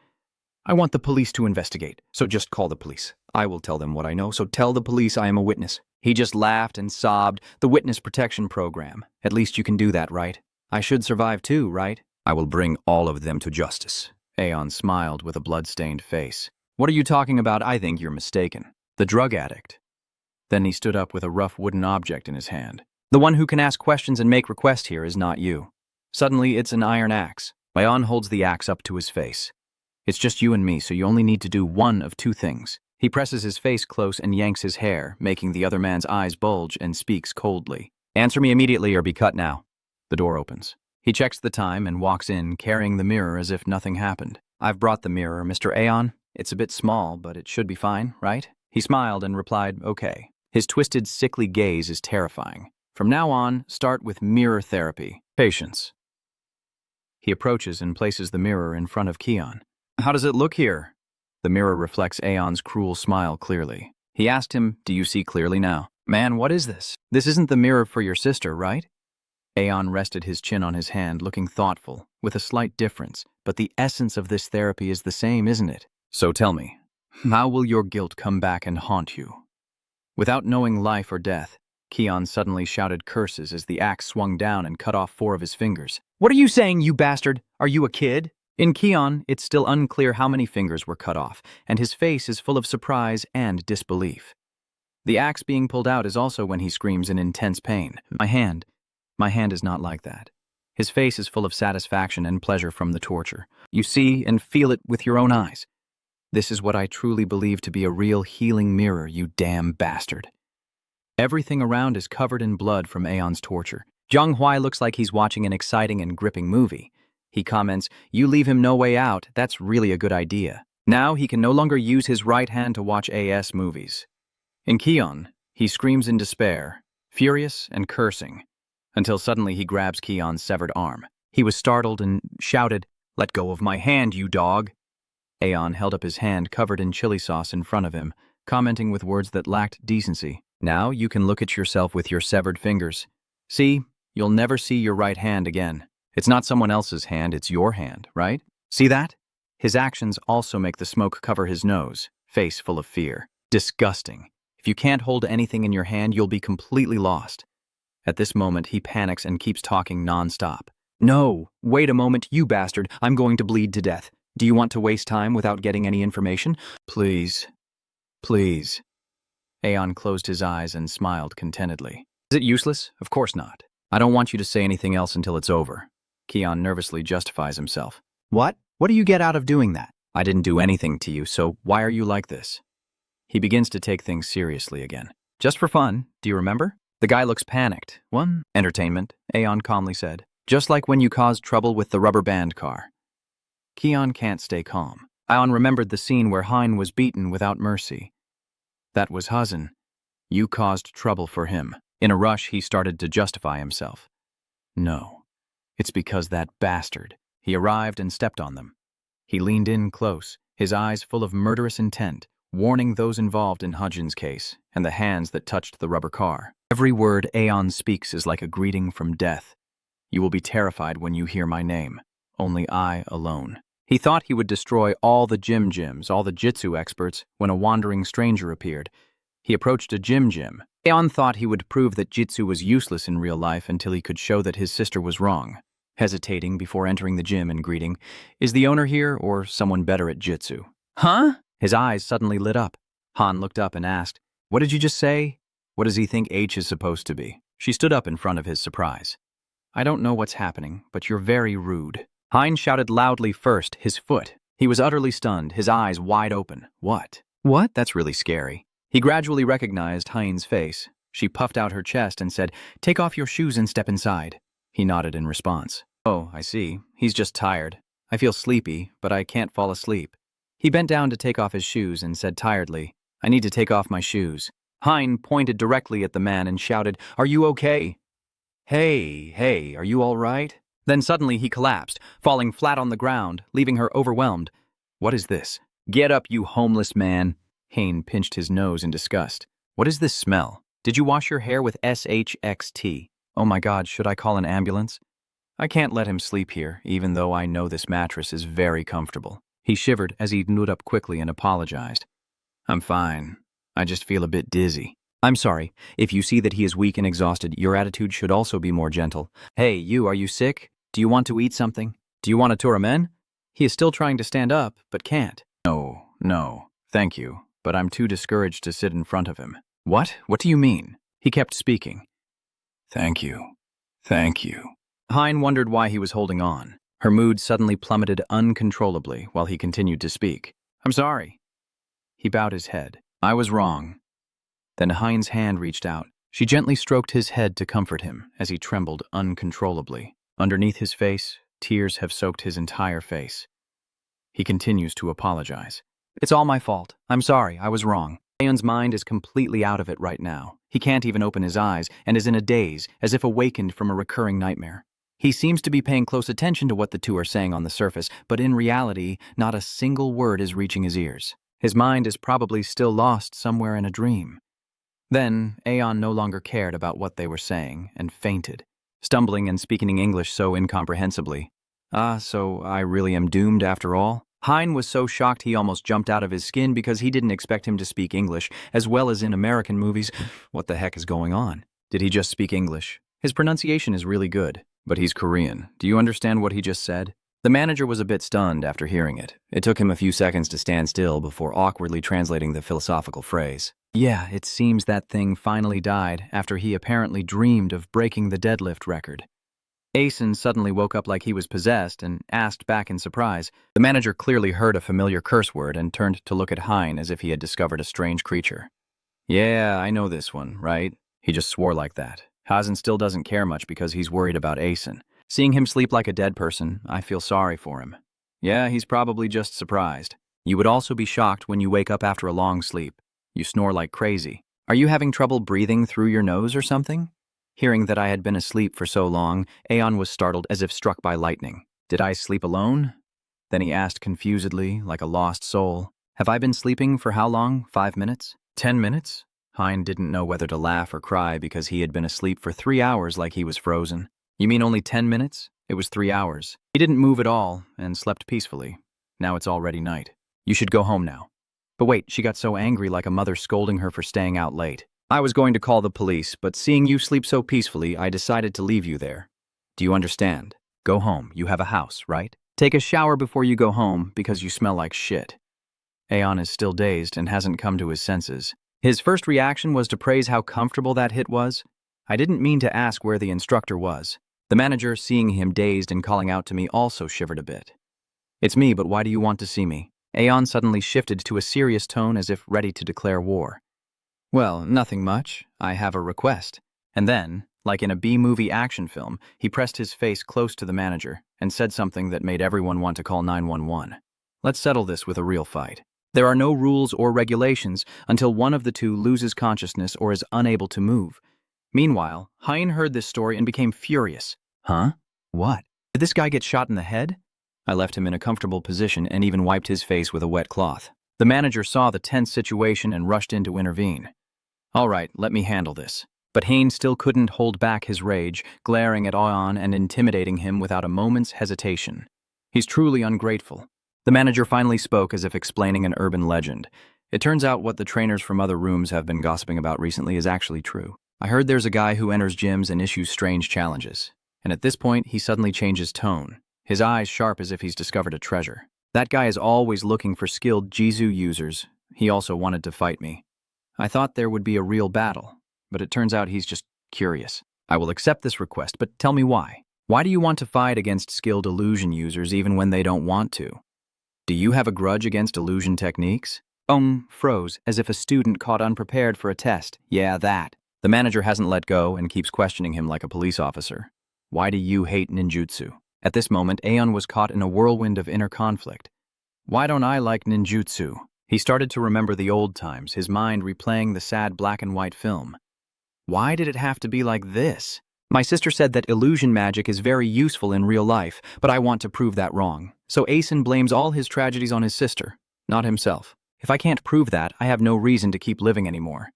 "I want the police to investigate." "So just call the police. I will tell them what I know, so tell the police I am a witness." He just laughed and sobbed. The witness protection program. At least you can do that, right? I should survive too, right? I will bring all of them to justice. Aeon smiled with a blood-stained face. What are you talking about? I think you're mistaken. The drug addict. Then he stood up with a rough wooden object in his hand. The one who can ask questions and make requests here is not you. Suddenly, it's an iron axe. Aeon holds the axe up to his face. It's just you and me, so you only need to do one of two things. He presses his face close and yanks his hair, making the other man's eyes bulge, and speaks coldly. Answer me immediately or be cut now. The door opens. He checks the time and walks in, carrying the mirror as if nothing happened. I've brought the mirror, Mr. Aeon. It's a bit small, but it should be fine, right? He smiled and replied, okay. His twisted, sickly gaze is terrifying. From now on, start with mirror therapy. Patience. He approaches and places the mirror in front of Keon. How does it look here? The mirror reflects Aeon's cruel smile clearly. He asked him, "Do you see clearly now?" "Man, what is this? This isn't the mirror for your sister, right?" Aeon rested his chin on his hand, looking thoughtful, with a slight difference, but the essence of this therapy is the same, isn't it? "So tell me, how will your guilt come back and haunt you?" Without knowing life or death, Keon suddenly shouted curses as the axe swung down and cut off 4 of his fingers. What are you saying, you bastard? Are you a kid? In Keon, it's still unclear how many fingers were cut off, and his face is full of surprise and disbelief. The axe being pulled out is also when he screams in intense pain. My hand is not like that. His face is full of satisfaction and pleasure from the torture. You see and feel it with your own eyes. This is what I truly believe to be a real healing mirror, you damn bastard. Everything around is covered in blood from Aeon's torture. Jung Hwai looks like he's watching an exciting and gripping movie. He comments, "You leave him no way out, that's really a good idea." Now he can no longer use his right hand to watch AS movies. In Keon, he screams in despair, furious and cursing, until suddenly he grabs Keon's severed arm. He was startled and shouted, "Let go of my hand, you dog!" Aeon held up his hand covered in chili sauce in front of him, commenting with words that lacked decency. "Now you can look at yourself with your severed fingers. See, you'll never see your right hand again. It's not someone else's hand, it's your hand, right? See that?" His actions also make the smoke cover his nose, face full of fear. Disgusting. If you can't hold anything in your hand, you'll be completely lost. At this moment, he panics and keeps talking non-stop. No, wait a moment, you bastard. I'm going to bleed to death. Do you want to waste time without getting any information? Please. Please. Aeon closed his eyes and smiled contentedly. Is it useless? Of course not. I don't want you to say anything else until it's over. Keon nervously justifies himself. What? What do you get out of doing that? I didn't do anything to you, so why are you like this? He begins to take things seriously again. Just for fun, do you remember? The guy looks panicked. One, entertainment, Aeon calmly said. Just like when you caused trouble with the rubber band car. Keon can't stay calm. Aeon remembered the scene where Hein was beaten without mercy. That was Hazen. You caused trouble for him. In a rush, he started to justify himself. No, it's because that bastard. He arrived and stepped on them. He leaned in close, his eyes full of murderous intent, warning those involved in Hudgens' case and the hands that touched the rubber car. Every word Aeon speaks is like a greeting from death. You will be terrified when you hear my name. Only I alone. He thought he would destroy all the gyms, all the jitsu experts, when a wandering stranger appeared. He approached a gym. Aeon thought he would prove that jitsu was useless in real life until he could show that his sister was wrong. Hesitating before entering the gym and greeting, "Is the owner here or someone better at jitsu?" "Huh?" His eyes suddenly lit up. Han looked up and asked, "What did you just say? What does he think H is supposed to be?" She stood up in front of his surprise. "I don't know what's happening, but you're very rude." Hein shouted loudly first, his foot. He was utterly stunned, his eyes wide open. What? What? That's really scary. He gradually recognized Hein's face. She puffed out her chest and said, "Take off your shoes and step inside." He nodded in response. "Oh, I see. He's just tired. I feel sleepy, but I can't fall asleep." He bent down to take off his shoes and said tiredly, "I need to take off my shoes." Hein pointed directly at the man and shouted, "Are you okay?" Hey, are you all right?" Then suddenly he collapsed, falling flat on the ground, leaving her overwhelmed. "What is this?" "Get up, you homeless man." Hein pinched his nose in disgust. "What is this smell? Did you wash your hair with SHXT? Oh my God, should I call an ambulance? I can't let him sleep here, even though I know this mattress is very comfortable." He shivered as he stood up quickly and apologized. "I'm fine. I just feel a bit dizzy." "I'm sorry. If you see that he is weak and exhausted, your attitude should also be more gentle." "Hey, you, are you sick? Do you want to eat something? Do you want a touramen?" He is still trying to stand up, but can't. No, thank you, but I'm too discouraged to sit in front of him." What? What do you mean?" He kept speaking. Thank you. Hein wondered why he was holding on. Her mood suddenly plummeted uncontrollably while he continued to speak. "I'm sorry." He bowed his head. "I was wrong." Then Hein's hand reached out. She gently stroked his head to comfort him as he trembled uncontrollably. Underneath his face, tears have soaked his entire face. He continues to apologize. "It's all my fault. I'm sorry, I was wrong." Aeon's mind is completely out of it right now. He can't even open his eyes and is in a daze, as if awakened from a recurring nightmare. He seems to be paying close attention to what the two are saying on the surface, but in reality, not a single word is reaching his ears. His mind is probably still lost somewhere in a dream. Then, Aeon no longer cared about what they were saying and fainted, stumbling and speaking English so incomprehensibly. So I really am doomed after all? Hein was so shocked he almost jumped out of his skin because he didn't expect him to speak English, as well as in American movies. What the heck is going on? Did he just speak English? His pronunciation is really good, but he's Korean. Do you understand what he just said? The manager was a bit stunned after hearing it. It took him a few seconds to stand still before awkwardly translating the philosophical phrase. Yeah, it seems that thing finally died after he apparently dreamed of breaking the deadlift record. Asen suddenly woke up like he was possessed and asked back in surprise. The manager clearly heard a familiar curse word and turned to look at Hein as if he had discovered a strange creature. Yeah, I know this one, right? He just swore like that. Hazen still doesn't care much because he's worried about Asen. Seeing him sleep like a dead person, I feel sorry for him. Yeah, he's probably just surprised. You would also be shocked when you wake up after a long sleep. You snore like crazy. Are you having trouble breathing through your nose or something? Hearing that I had been asleep for so long, Aeon was startled as if struck by lightning. Did I sleep alone? Then he asked confusedly, like a lost soul. Have I been sleeping for how long? 5 minutes? 10 minutes? Hein didn't know whether to laugh or cry because he had been asleep for 3 hours like he was frozen. You mean only 10 minutes? It was 3 hours. He didn't move at all and slept peacefully. Now it's already night. You should go home now. But wait, she got so angry like a mother scolding her for staying out late. I was going to call the police, but seeing you sleep so peacefully, I decided to leave you there. Do you understand? Go home. You have a house, right? Take a shower before you go home because you smell like shit. Aeon is still dazed and hasn't come to his senses. His first reaction was to praise how comfortable that hit was. I didn't mean to ask where the instructor was. The manager, seeing him dazed and calling out to me, also shivered a bit. It's me, but why do you want to see me? Aeon suddenly shifted to a serious tone as if ready to declare war. Well, nothing much. I have a request. And then, like in a B-movie action film, he pressed his face close to the manager and said something that made everyone want to call 911. Let's settle this with a real fight. There are no rules or regulations until one of the two loses consciousness or is unable to move. Meanwhile, Hein heard this story and became furious. Huh? What? Did this guy get shot in the head? I left him in a comfortable position and even wiped his face with a wet cloth. The manager saw the tense situation and rushed in to intervene. All right, let me handle this. But Hein still couldn't hold back his rage, glaring at Aeon and intimidating him without a moment's hesitation. He's truly ungrateful. The manager finally spoke as if explaining an urban legend. It turns out what the trainers from other rooms have been gossiping about recently is actually true. I heard there's a guy who enters gyms and issues strange challenges. And at this point, he suddenly changes tone, his eyes sharp as if he's discovered a treasure. That guy is always looking for skilled Jizu users. He also wanted to fight me. I thought there would be a real battle, but it turns out he's just curious. I will accept this request, but tell me why. Why do you want to fight against skilled illusion users even when they don't want to? Do you have a grudge against illusion techniques? Froze, as if a student caught unprepared for a test. Yeah, that. The manager hasn't let go and keeps questioning him like a police officer. Why do you hate ninjutsu? At this moment, Aeon was caught in a whirlwind of inner conflict. Why don't I like ninjutsu? He started to remember the old times, his mind replaying the sad black and white film. Why did it have to be like this? My sister said that illusion magic is very useful in real life, but I want to prove that wrong. So Asen blames all his tragedies on his sister, not himself. If I can't prove that, I have no reason to keep living anymore.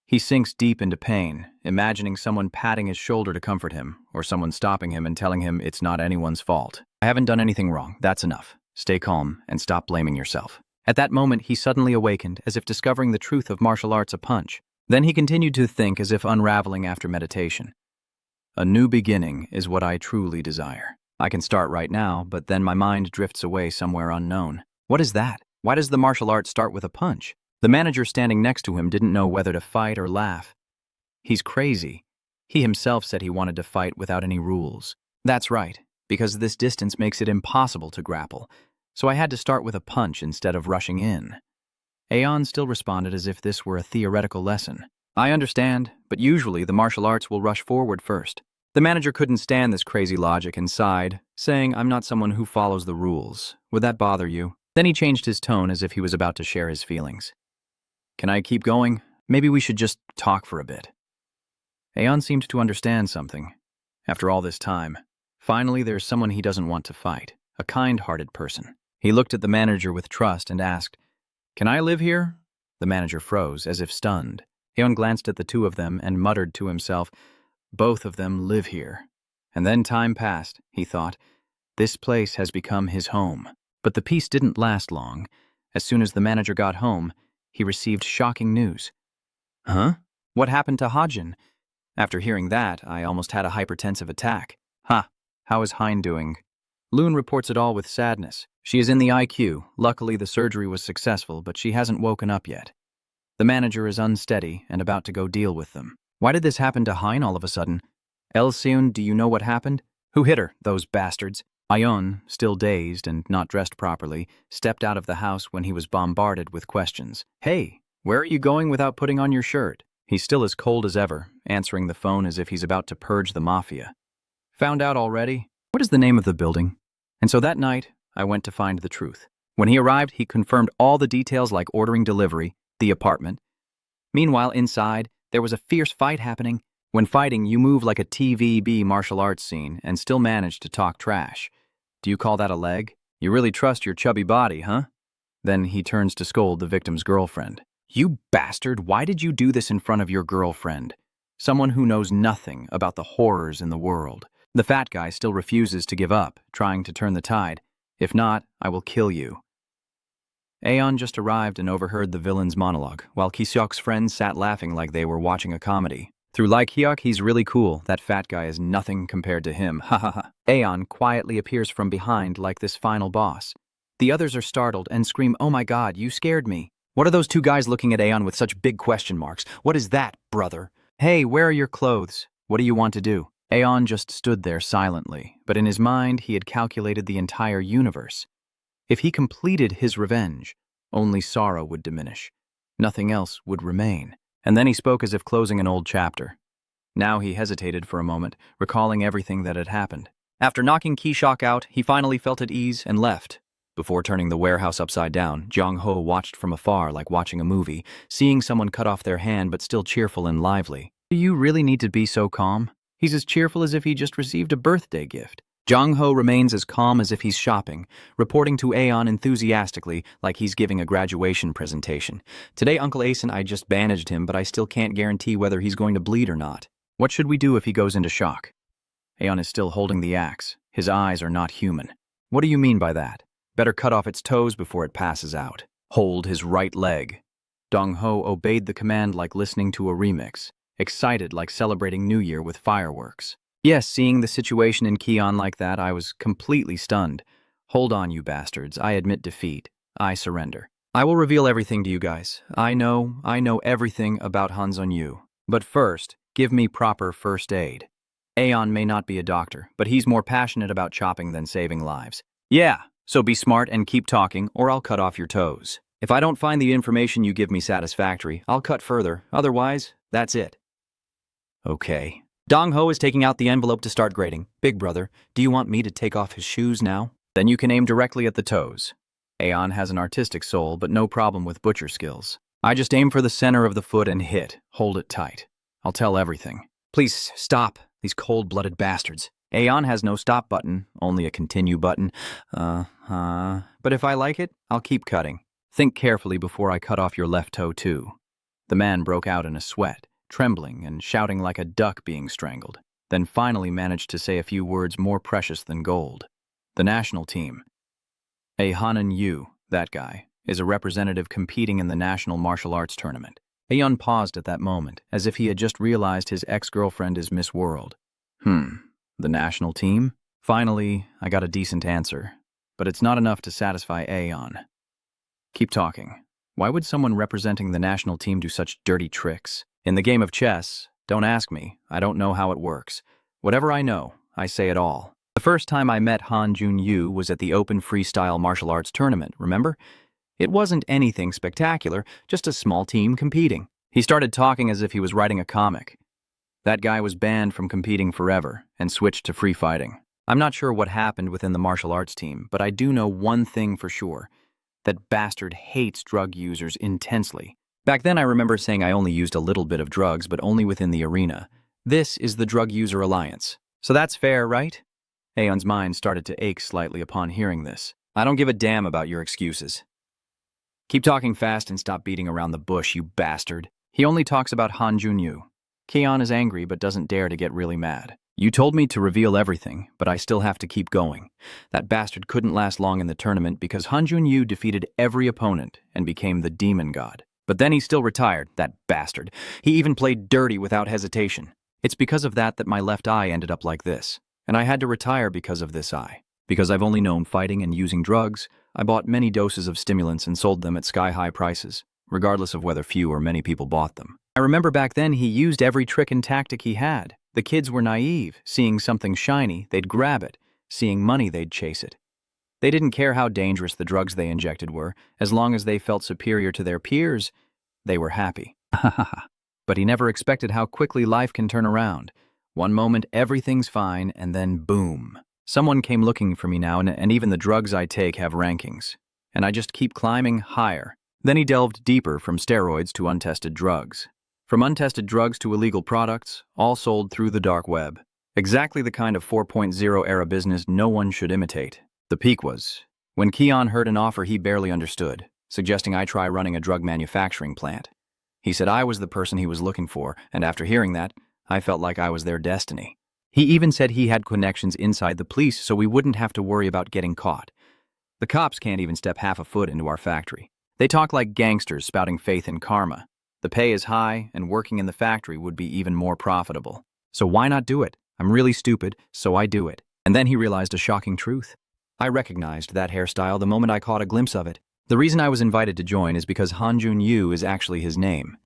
He sinks deep into pain, imagining someone patting his shoulder to comfort him, or someone stopping him and telling him it's not anyone's fault. I haven't done anything wrong, that's enough. Stay calm and stop blaming yourself. At that moment, he suddenly awakened, as if discovering the truth of martial arts a punch. Then he continued to think as if unraveling after meditation. A new beginning is what I truly desire. I can start right now, but then my mind drifts away somewhere unknown. What is that? Why does the martial art start with a punch? The manager standing next to him didn't know whether to fight or laugh. He's crazy. He himself said he wanted to fight without any rules. That's right, because this distance makes it impossible to grapple. So I had to start with a punch instead of rushing in. Aeon still responded as if this were a theoretical lesson. I understand, but usually the martial arts will rush forward first. The manager couldn't stand this crazy logic and sighed, saying, I'm not someone who follows the rules. Would that bother you? Then he changed his tone as if he was about to share his feelings. Can I keep going? Maybe we should just talk for a bit. Aeon seemed to understand something. After all this time, finally there's someone he doesn't want to fight, a kind-hearted person. He looked at the manager with trust and asked, Can I live here? The manager froze, as if stunned. Aeon glanced at the two of them and muttered to himself, both of them live here. And then time passed, he thought. This place has become his home. But the peace didn't last long. As soon as the manager got home, he received shocking news. Huh? What happened to Hajin? After hearing that, I almost had a hypertensive attack. Ha! How is Hein doing? Loon reports it all with sadness. She is in the IQ. Luckily, the surgery was successful, but she hasn't woken up yet. The manager is unsteady and about to go deal with them. Why did this happen to Hein all of a sudden? Elseun, do you know what happened? Who hit her, those bastards? Aeon, still dazed and not dressed properly, stepped out of the house when he was bombarded with questions. Hey, where are you going without putting on your shirt? He's still as cold as ever, answering the phone as if he's about to purge the mafia. Found out already? What is the name of the building? And so that night, I went to find the truth. When he arrived, he confirmed all the details like ordering delivery, the apartment. Meanwhile, inside, there was a fierce fight happening. When fighting, you move like a TVB martial arts scene and still manage to talk trash. Do you call that a leg? You really trust your chubby body, huh? Then he turns to scold the victim's girlfriend. You bastard, why did you do this in front of your girlfriend? Someone who knows nothing about the horrors in the world. The fat guy still refuses to give up, trying to turn the tide. If not, I will kill you. Aeon just arrived and overheard the villain's monologue, while Kiseok's friends sat laughing like they were watching a comedy. Through Lee Hyuk, he's really cool. That fat guy is nothing compared to him. Ha ha ha. Aeon quietly appears from behind like this final boss. The others are startled and scream, "Oh my god, you scared me." What are those two guys looking at Aeon with such big question marks? What is that, brother? Hey, where are your clothes? What do you want to do? Aeon just stood there silently, but in his mind he had calculated the entire universe. If he completed his revenge, only sorrow would diminish. Nothing else would remain. And then he spoke as if closing an old chapter. Now he hesitated for a moment, recalling everything that had happened. After knocking Kishok out, he finally felt at ease and left. Before turning the warehouse upside down, Jong-ho watched from afar like watching a movie, seeing someone cut off their hand but still cheerful and lively. Do you really need to be so calm? He's as cheerful as if he just received a birthday gift. Jong-ho remains as calm as if he's shopping, reporting to Aeon enthusiastically like he's giving a graduation presentation. Today Uncle Ace and I just bandaged him, but I still can't guarantee whether he's going to bleed or not. What should we do if he goes into shock? Aeon is still holding the axe. His eyes are not human. What do you mean by that? Better cut off its toes before it passes out. Hold his right leg. Dong-ho obeyed the command like listening to a remix, excited like celebrating New Year with fireworks. Yes, seeing the situation in Keon like that, I was completely stunned. Hold on, you bastards. I admit defeat. I surrender. I will reveal everything to you guys. I know everything about Hanzon Yu. But first, give me proper first aid. Aeon may not be a doctor, but he's more passionate about chopping than saving lives. Yeah, so be smart and keep talking, or I'll cut off your toes. If I don't find the information you give me satisfactory, I'll cut further. Otherwise, that's it. Okay. Dong-ho is taking out the envelope to start grading. Big brother, do you want me to take off his shoes now? Then you can aim directly at the toes. Aeon has an artistic soul, but no problem with butcher skills. I just aim for the center of the foot and hit. Hold it tight. I'll tell everything. Please stop, these cold-blooded bastards. Aeon has no stop button, only a continue button. But if I like it, I'll keep cutting. Think carefully before I cut off your left toe, too. The man broke out in a sweat, trembling and shouting like a duck being strangled, then finally managed to say a few words more precious than gold. The national team. Hanan Yu, that guy, is a representative competing in the national martial arts tournament. Aeon paused at that moment, as if he had just realized his ex-girlfriend is Miss World. The national team? Finally, I got a decent answer, but it's not enough to satisfy Aeon. Keep talking. Why would someone representing the national team do such dirty tricks? In the game of chess, don't ask me. I don't know how it works. Whatever I know, I say it all. The first time I met Han Jun-yu was at the Open Freestyle Martial Arts Tournament, remember? It wasn't anything spectacular, just a small team competing. He started talking as if he was writing a comic. That guy was banned from competing forever and switched to free fighting. I'm not sure what happened within the martial arts team, but I do know one thing for sure. That bastard hates drug users intensely. Back then I remember saying I only used a little bit of drugs, but only within the arena. This is the Drug User Alliance. So that's fair, right? Aeon's mind started to ache slightly upon hearing this. I don't give a damn about your excuses. Keep talking fast and stop beating around the bush, you bastard. He only talks about Han Junyu. Keon is angry but doesn't dare to get really mad. You told me to reveal everything, but I still have to keep going. That bastard couldn't last long in the tournament because Han Junyu defeated every opponent and became the demon god. But then he still retired, that bastard. He even played dirty without hesitation. It's because of that my left eye ended up like this. And I had to retire because of this eye. Because I've only known fighting and using drugs, I bought many doses of stimulants and sold them at sky-high prices, regardless of whether few or many people bought them. I remember back then he used every trick and tactic he had. The kids were naive. Seeing something shiny, they'd grab it. Seeing money, they'd chase it. They didn't care how dangerous the drugs they injected were. As long as they felt superior to their peers, they were happy. But he never expected how quickly life can turn around. One moment, everything's fine, and then boom. Someone came looking for me now, and even the drugs I take have rankings. And I just keep climbing higher. Then he delved deeper from steroids to untested drugs. From untested drugs to illegal products, all sold through the dark web. Exactly the kind of 4.0 era business no one should imitate. The peak was when Keon heard an offer he barely understood, suggesting I try running a drug manufacturing plant. He said I was the person he was looking for, and after hearing that, I felt like I was their destiny. He even said he had connections inside the police so we wouldn't have to worry about getting caught. The cops can't even step half a foot into our factory. They talk like gangsters spouting faith in karma. The pay is high, and working in the factory would be even more profitable. So why not do it? I'm really stupid, so I do it. And then he realized a shocking truth. I recognized that hairstyle the moment I caught a glimpse of it. The reason I was invited to join is because Han Junyu is actually his name.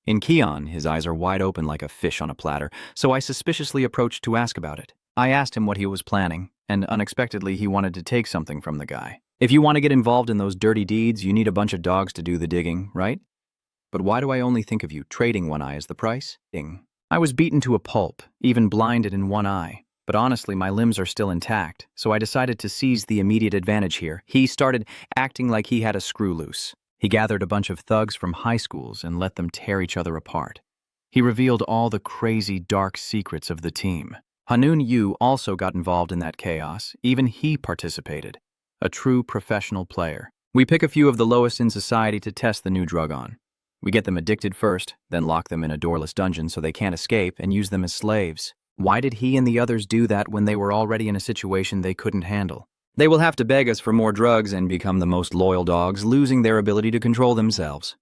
In Keon, his eyes are wide open like a fish on a platter, so I suspiciously approached to ask about it. I asked him what he was planning, and unexpectedly he wanted to take something from the guy. If you want to get involved in those dirty deeds, you need a bunch of dogs to do the digging, right? But why do I only think of you trading one eye as the price? I was beaten to a pulp, even blinded in one eye. But honestly, my limbs are still intact, so I decided to seize the immediate advantage here. He started acting like he had a screw loose. He gathered a bunch of thugs from high schools and let them tear each other apart. He revealed all the crazy, dark secrets of the team. Hanun Yu also got involved in that chaos. Even he participated. A true professional player. We pick a few of the lowest in society to test the new drug on. We get them addicted first, then lock them in a doorless dungeon so they can't escape and use them as slaves. Why did he and the others do that when they were already in a situation they couldn't handle? They will have to beg us for more drugs and become the most loyal dogs, losing their ability to control themselves.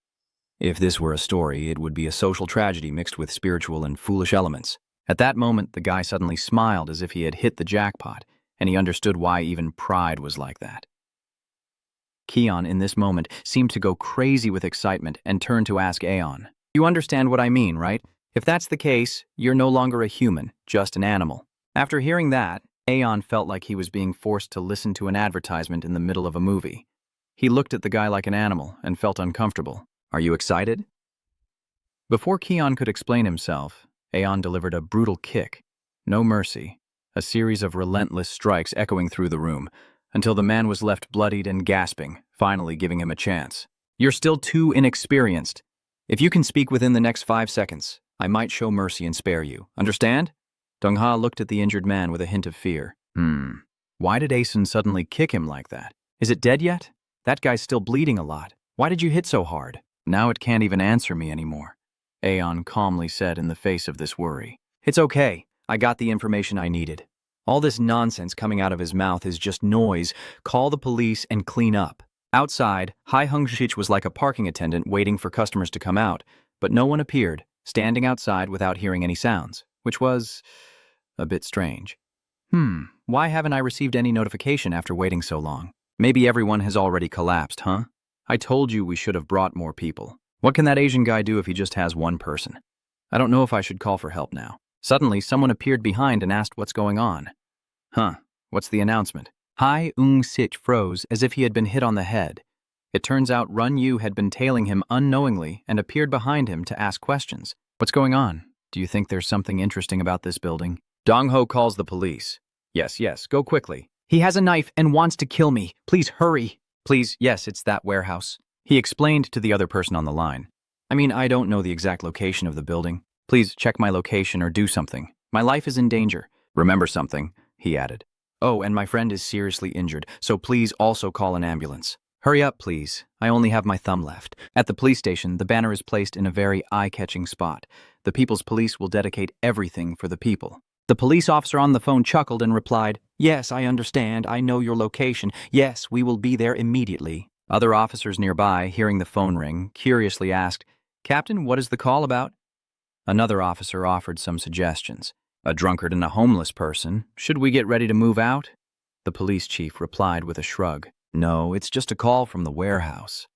If this were a story, it would be a social tragedy mixed with spiritual and foolish elements. At that moment, the guy suddenly smiled as if he had hit the jackpot, and he understood why even pride was like that. Keon, in this moment, seemed to go crazy with excitement and turned to ask Aeon. You understand what I mean, right? If that's the case, you're no longer a human, just an animal. After hearing that, Aeon felt like he was being forced to listen to an advertisement in the middle of a movie. He looked at the guy like an animal and felt uncomfortable. Are you excited? Before Keon could explain himself, Aeon delivered a brutal kick. No mercy. A series of relentless strikes echoing through the room, until the man was left bloodied and gasping, finally giving him a chance. You're still too inexperienced. If you can speak within the next 5 seconds, I might show mercy and spare you. Understand? Dongha looked at the injured man with a hint of fear. Why did Aeson suddenly kick him like that? Is it dead yet? That guy's still bleeding a lot. Why did you hit so hard? Now it can't even answer me anymore, Aeon calmly said in the face of this worry. It's okay. I got the information I needed. All this nonsense coming out of his mouth is just noise. Call the police and clean up. Outside, Hai Hungshich was like a parking attendant waiting for customers to come out, but no one appeared, standing outside without hearing any sounds, which was a bit strange. Why haven't I received any notification after waiting so long? Maybe everyone has already collapsed, huh? I told you we should have brought more people. What can that Asian guy do if he just has one person? I don't know if I should call for help now. Suddenly, someone appeared behind and asked what's going on. What's the announcement? Hai Ung-sich froze as if he had been hit on the head. It turns out Run Yu had been tailing him unknowingly and appeared behind him to ask questions. What's going on? Do you think there's something interesting about this building? Dong-ho calls the police. Yes, go quickly. He has a knife and wants to kill me. Please hurry. Please, yes, it's that warehouse. He explained to the other person on the line. I don't know the exact location of the building. Please check my location or do something. My life is in danger. Remember something, he added. Oh, and my friend is seriously injured, so please also call an ambulance. Hurry up, please. I only have my thumb left. At the police station, the banner is placed in a very eye-catching spot. The People's Police will dedicate everything for the people. The police officer on the phone chuckled and replied, "Yes, I understand. I know your location. Yes, we will be there immediately." Other officers nearby, hearing the phone ring, curiously asked, "Captain, what is the call about?" Another officer offered some suggestions. "A drunkard and a homeless person. Should we get ready to move out?" The police chief replied with a shrug, "No, it's just a call from the warehouse."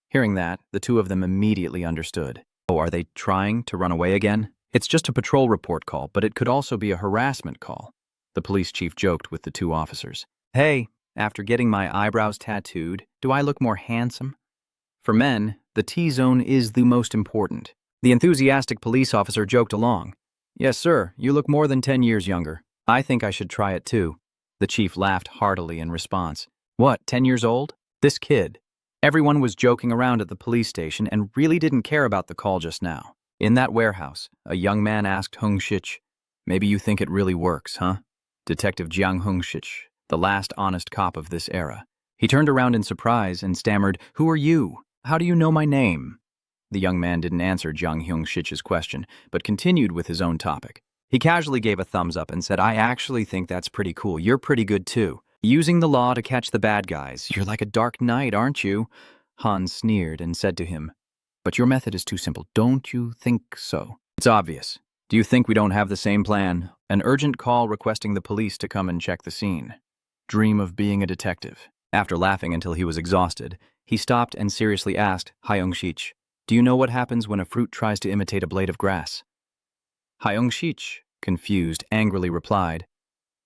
Hearing that, the two of them immediately understood. Oh, are they trying to run away again? It's just a patrol report call, but it could also be a harassment call. The police chief joked with the two officers. "Hey, after getting my eyebrows tattooed, do I look more handsome?" For men, the T-zone is the most important. The enthusiastic police officer joked along. "Yes, sir, you look more than 10 years younger. I think I should try it too." The chief laughed heartily in response. "What, 10 years old? This kid." Everyone was joking around at the police station and really didn't care about the call just now. In that warehouse, a young man asked Hung Shich, "Maybe you think it really works, huh?" Detective Jiang Hung Shich, the last honest cop of this era. He turned around in surprise and stammered, "Who are you? How do you know my name?" The young man didn't answer Jiang Hung Shich's question, but continued with his own topic. He casually gave a thumbs up and said, "I actually think that's pretty cool. You're pretty good too. Using the law to catch the bad guys. You're like a dark knight, aren't you?" Han sneered and said to him, "But your method is too simple, don't you think so?" "It's obvious. Do you think we don't have the same plan?" An urgent call requesting the police to come and check the scene. Dream of being a detective. After laughing until he was exhausted, he stopped and seriously asked, "Hyung Shich, do you know what happens when a fruit tries to imitate a blade of grass?" Hyung Shich, confused, angrily replied,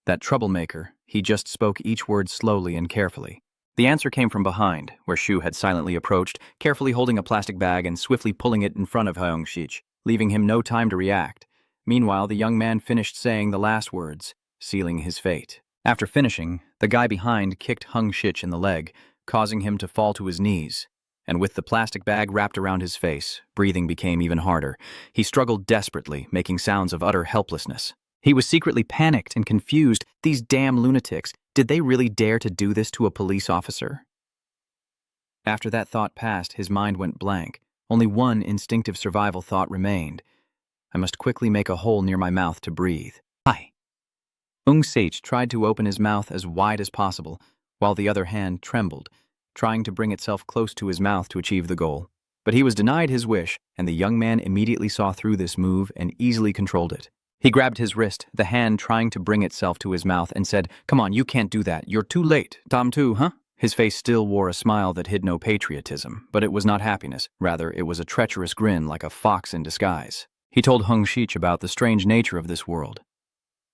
"That troublemaker, he just spoke each word slowly and carefully." The answer came from behind, where Shu had silently approached, carefully holding a plastic bag and swiftly pulling it in front of Hyung Shich, leaving him no time to react. Meanwhile, the young man finished saying the last words, sealing his fate. After finishing, the guy behind kicked Hung Shich in the leg, causing him to fall to his knees. And with the plastic bag wrapped around his face, breathing became even harder. He struggled desperately, making sounds of utter helplessness. He was secretly panicked and confused. These damn lunatics, did they really dare to do this to a police officer? After that thought passed, his mind went blank. Only one instinctive survival thought remained. I must quickly make a hole near my mouth to breathe. Hi. Ung Sech tried to open his mouth as wide as possible, while the other hand trembled, trying to bring itself close to his mouth to achieve the goal. But he was denied his wish, and the young man immediately saw through this move and easily controlled it. He grabbed his wrist, the hand trying to bring itself to his mouth, and said, "Come on, you can't do that. You're too late. Tom too, huh?" His face still wore a smile that hid no patriotism, but it was not happiness. Rather, it was a treacherous grin like a fox in disguise. He told Hung Shich about the strange nature of this world.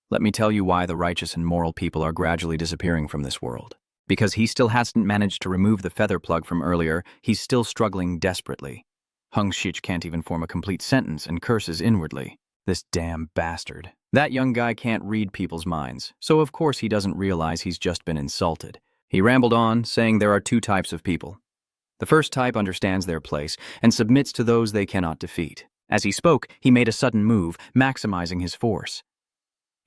"Let me tell you why the righteous and moral people are gradually disappearing from this world. Because he still hasn't managed to remove the feather plug from earlier, he's still struggling desperately." Hung Shich can't even form a complete sentence and curses inwardly. This damn bastard. That young guy can't read people's minds, so of course he doesn't realize he's just been insulted. He rambled on, saying there are two types of people. The first type understands their place and submits to those they cannot defeat. As he spoke, he made a sudden move, maximizing his force.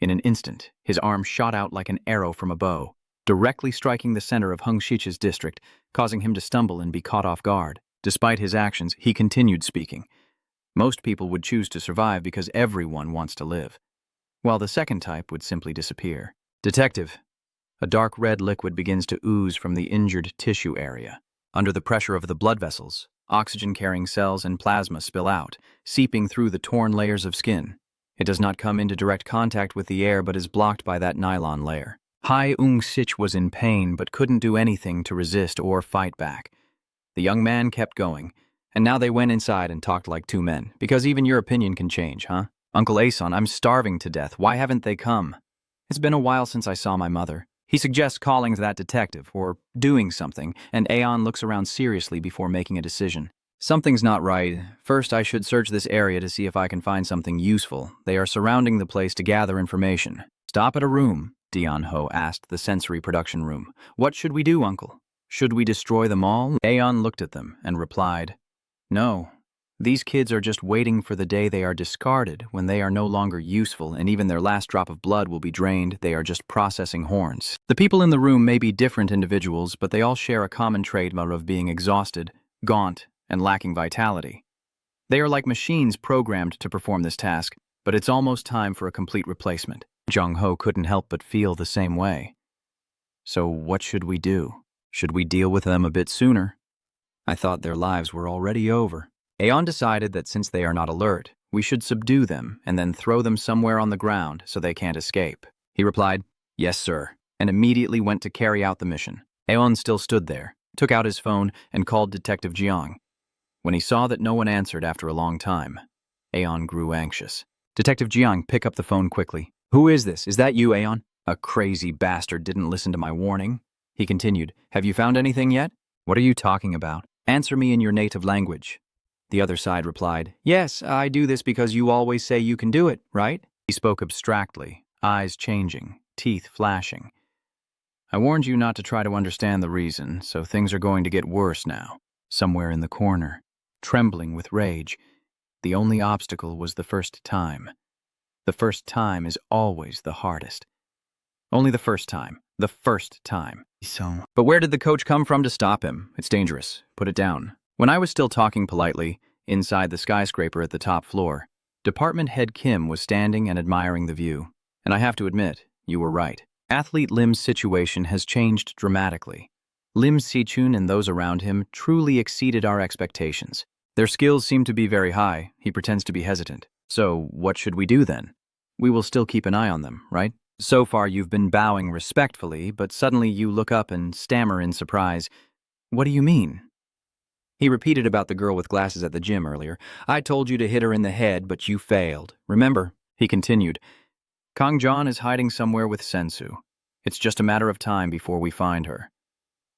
In an instant, his arm shot out like an arrow from a bow, directly striking the center of Hung Shich's district, causing him to stumble and be caught off guard. Despite his actions, he continued speaking. Most people would choose to survive because everyone wants to live, while the second type would simply disappear. "Detective." A dark red liquid begins to ooze from the injured tissue area. Under the pressure of the blood vessels, oxygen-carrying cells and plasma spill out, seeping through the torn layers of skin. It does not come into direct contact with the air but is blocked by that nylon layer. Hyung Sech was in pain but couldn't do anything to resist or fight back. The young man kept going, and now they went inside and talked like two men, because even your opinion can change, huh? "Uncle Aeson, I'm starving to death. Why haven't they come?" "It's been a while since I saw my mother." He suggests calling that detective, or doing something, and Aeon looks around seriously before making a decision. "Something's not right. First, I should search this area to see if I can find something useful. They are surrounding the place to gather information." "Stop at a room," Dion Ho asked the sensory production room. "What should we do, Uncle? Should we destroy them all?" Aeon looked at them and replied, "No, These kids are just waiting for the day they are discarded, when they are no longer useful and even their last drop of blood will be drained. They are just processing horns. The people in the room may be different individuals, but they all share a common trait of being exhausted, gaunt, and lacking vitality. They are like machines programmed to perform this task, but it's almost time for a complete replacement. Jung-ho couldn't help but feel the same way. So what should we do? Should we deal with them a bit sooner? I thought their lives were already over. Aeon decided that since they are not alert, we should subdue them and then throw them somewhere on the ground so they can't escape. He replied, "Yes, sir," and immediately went to carry out the mission. Aeon still stood there, took out his phone, and called Detective Jiang. When he saw that no one answered after a long time, Aeon grew anxious. Detective Jiang, pick up the phone quickly. "Who is this? Is that you, Aeon?" "A crazy bastard didn't listen to my warning." He continued, "Have you found anything yet?" "What are you talking about? Answer me in your native language." The other side replied, "Yes, I do this because you always say you can do it, right?" He spoke abstractly, eyes changing, teeth flashing. "I warned you not to try to understand the reason, so things are going to get worse now." Somewhere in the corner, trembling with rage, the only obstacle was the first time. The first time is always the hardest. Only the first time. The first time. But where did the coach come from to stop him? It's dangerous. Put it down. When I was still talking politely, inside the skyscraper at the top floor, Department Head Kim was standing and admiring the view. And I have to admit, you were right. Athlete Lim's situation has changed dramatically. Lim Si-chun and those around him truly exceeded our expectations. Their skills seem to be very high. He pretends to be hesitant. So, what should we do then? We will still keep an eye on them, right? So far you've been bowing respectfully, but suddenly you look up and stammer in surprise. What do you mean? He repeated about the girl with glasses at the gym earlier. "I told you to hit her in the head, but you failed. Remember?" He continued, "Kang John is hiding somewhere with Sensu. It's just a matter of time before we find her.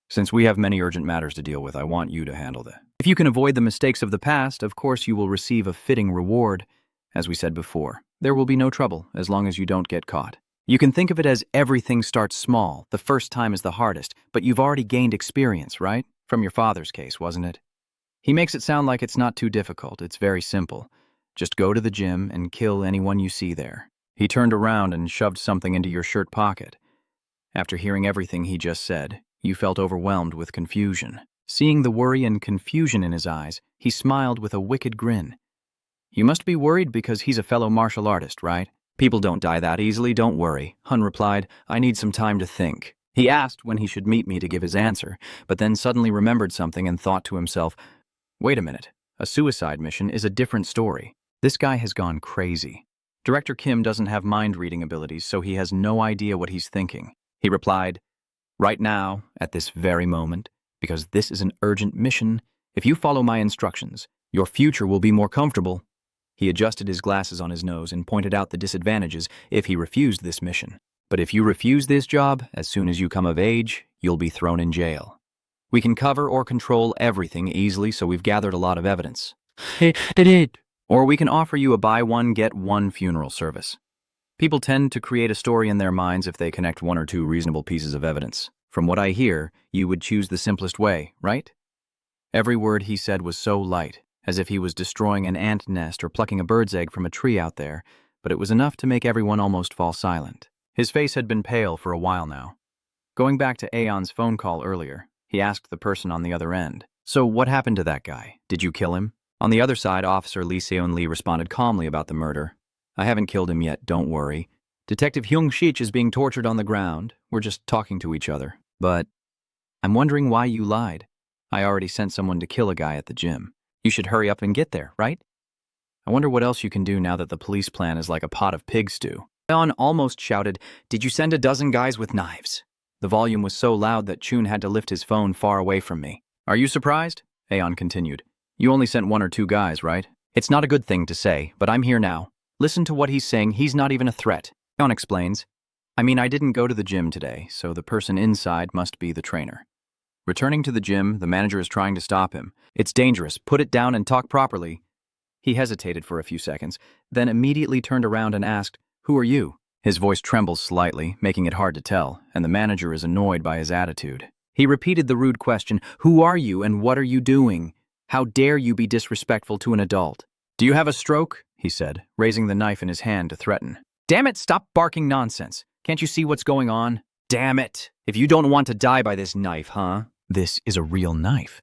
Since we have many urgent matters to deal with, I want you to handle that. If you can avoid the mistakes of the past, of course you will receive a fitting reward. As we said before, there will be no trouble as long as you don't get caught. You can think of it as everything starts small. The first time is the hardest, but you've already gained experience, right? From your father's case, wasn't it? He makes it sound like it's not too difficult. It's very simple. Just go to the gym and kill anyone you see there." He turned around and shoved something into your shirt pocket. After hearing everything he just said, you felt overwhelmed with confusion. Seeing the worry and confusion in his eyes, he smiled with a wicked grin. "You must be worried because he's a fellow martial artist, right?" "People don't die that easily, don't worry," Hun replied. "I need some time to think." He asked when he should meet me to give his answer, but then suddenly remembered something and thought to himself, "Wait a minute, a suicide mission is a different story. This guy has gone crazy. Director Kim doesn't have mind-reading abilities, so he has no idea what he's thinking." He replied, "Right now, at this very moment, because this is an urgent mission, if you follow my instructions, your future will be more comfortable." He adjusted his glasses on his nose and pointed out the disadvantages if he refused this mission. "But if you refuse this job, as soon as you come of age, you'll be thrown in jail. We can cover or control everything easily, so we've gathered a lot of evidence. Or we can offer you a buy one, get one funeral service. People tend to create a story in their minds if they connect one or two reasonable pieces of evidence. From what I hear, you would choose the simplest way, right?" Every word he said was so light, as if he was destroying an ant nest or plucking a bird's egg from a tree out there, but it was enough to make everyone almost fall silent. His face had been pale for a while now. Going back to Aeon's phone call earlier, he asked the person on the other end, "So what happened to that guy? Did you kill him?" On the other side, Officer Lee Seon-lee responded calmly about the murder. "I haven't killed him yet, don't worry. Detective Hyung-shich is being tortured on the ground. We're just talking to each other." "But I'm wondering why you lied. I already sent someone to kill a guy at the gym. You should hurry up and get there, right? I wonder what else you can do now that the police plan is like a pot of pig stew." Aeon almost shouted, "Did you send a dozen guys with knives?" The volume was so loud that Chun had to lift his phone far away from me. "Are you surprised?" Aeon continued. "You only sent 1 or 2 guys, right?" "It's not a good thing to say, but I'm here now. Listen to what he's saying. He's not even a threat." Aeon explains, "I mean, I didn't go to the gym today, so the person inside must be the trainer. Returning to the gym, the manager is trying to stop him. It's dangerous. Put it down and talk properly." He hesitated for a few seconds, then immediately turned around and asked, "Who are you?" His voice trembles slightly, making it hard to tell, and the manager is annoyed by his attitude. He repeated the rude question, "Who are you and what are you doing?" How dare you be disrespectful to an adult? Do you have a stroke? He said, raising the knife in his hand to threaten. Damn it, stop barking nonsense. Can't you see what's going on? Damn it! If you don't want to die by this knife, huh? This is a real knife.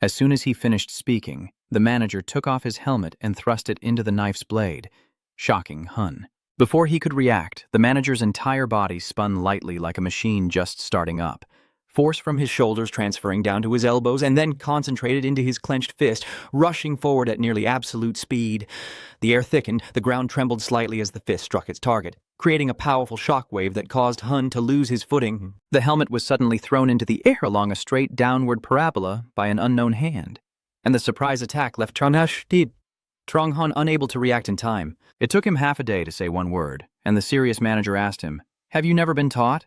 As soon as he finished speaking, the manager took off his helmet and thrust it into the knife's blade, shocking Hun. Before he could react, the manager's entire body spun lightly like a machine just starting up. Force from his shoulders transferring down to his elbows and then concentrated into his clenched fist, rushing forward at nearly absolute speed. The air thickened, the ground trembled slightly as the fist struck its target, creating a powerful shockwave that caused Hun to lose his footing. The helmet was suddenly thrown into the air along a straight downward parabola by an unknown hand, and the surprise attack left Trong Hun unable to react in time. It took him half a day to say one word, and the serious manager asked him, "Have you never been taught?"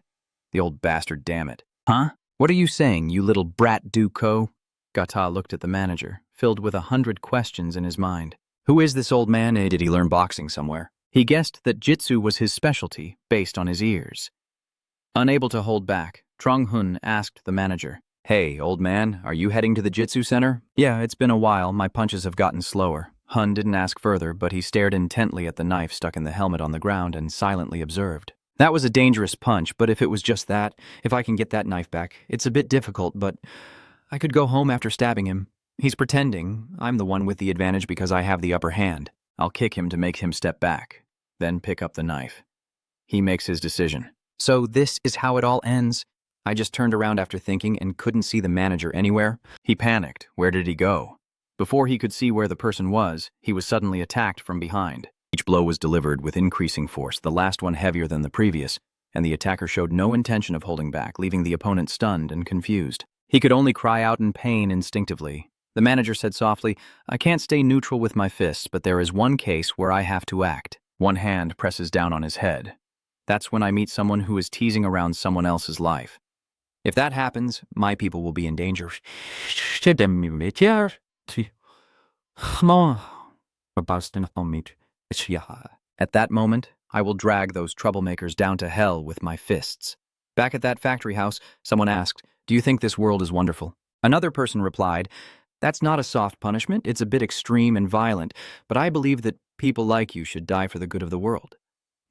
The old bastard, damn it. Huh? What are you saying, you little brat Duko? Gata looked at the manager, filled with 100 questions in his mind. Who is this old man? Did he learn boxing somewhere? He guessed that jitsu was his specialty, based on his ears. Unable to hold back, Trong Hun asked the manager, Hey, old man, are you heading to the jitsu center? Yeah, it's been a while. My punches have gotten slower. Hun didn't ask further, but he stared intently at the knife stuck in the helmet on the ground and silently observed. That was a dangerous punch, but if it was just that, if I can get that knife back, it's a bit difficult, but I could go home after stabbing him. He's pretending. I'm the one with the advantage because I have the upper hand. I'll kick him to make him step back, then pick up the knife. He makes his decision. So this is how it all ends? I just turned around after thinking and couldn't see the manager anywhere. He panicked. Where did he go? Before he could see where the person was, he was suddenly attacked from behind. Each blow was delivered with increasing force, the last one heavier than the previous, and the attacker showed no intention of holding back, leaving the opponent stunned and confused. He could only cry out in pain instinctively. The manager said softly, I can't stay neutral with my fists, but there is one case where I have to act. One hand presses down on his head. That's when I meet someone who is teasing around someone else's life. If that happens, my people will be in danger. At that moment, I will drag those troublemakers down to hell with my fists. Back at that factory house, someone asked, Do you think this world is wonderful? Another person replied, That's not a soft punishment, it's a bit extreme and violent, but I believe that people like you should die for the good of the world.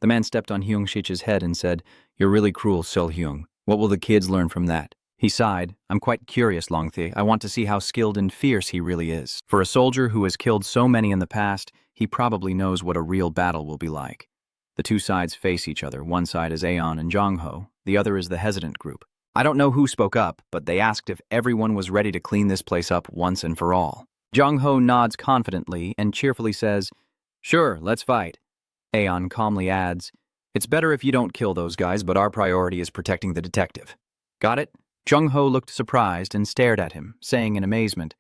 The man stepped on Hyung Shich's head and said, You're really cruel, Sol Hyung. What will the kids learn from that? He sighed, I'm quite curious, Longthe. I want to see how skilled and fierce he really is. For a soldier who has killed so many in the past, he probably knows what a real battle will be like. The two sides face each other. One side is Aeon and Jongho, the other is the hesitant group. I don't know who spoke up, but they asked if everyone was ready to clean this place up once and for all. Jongho nods confidently and cheerfully says, Sure, let's fight. Aeon calmly adds, It's better if you don't kill those guys, but our priority is protecting the detective. Got it? Jongho looked surprised and stared at him, saying in amazement,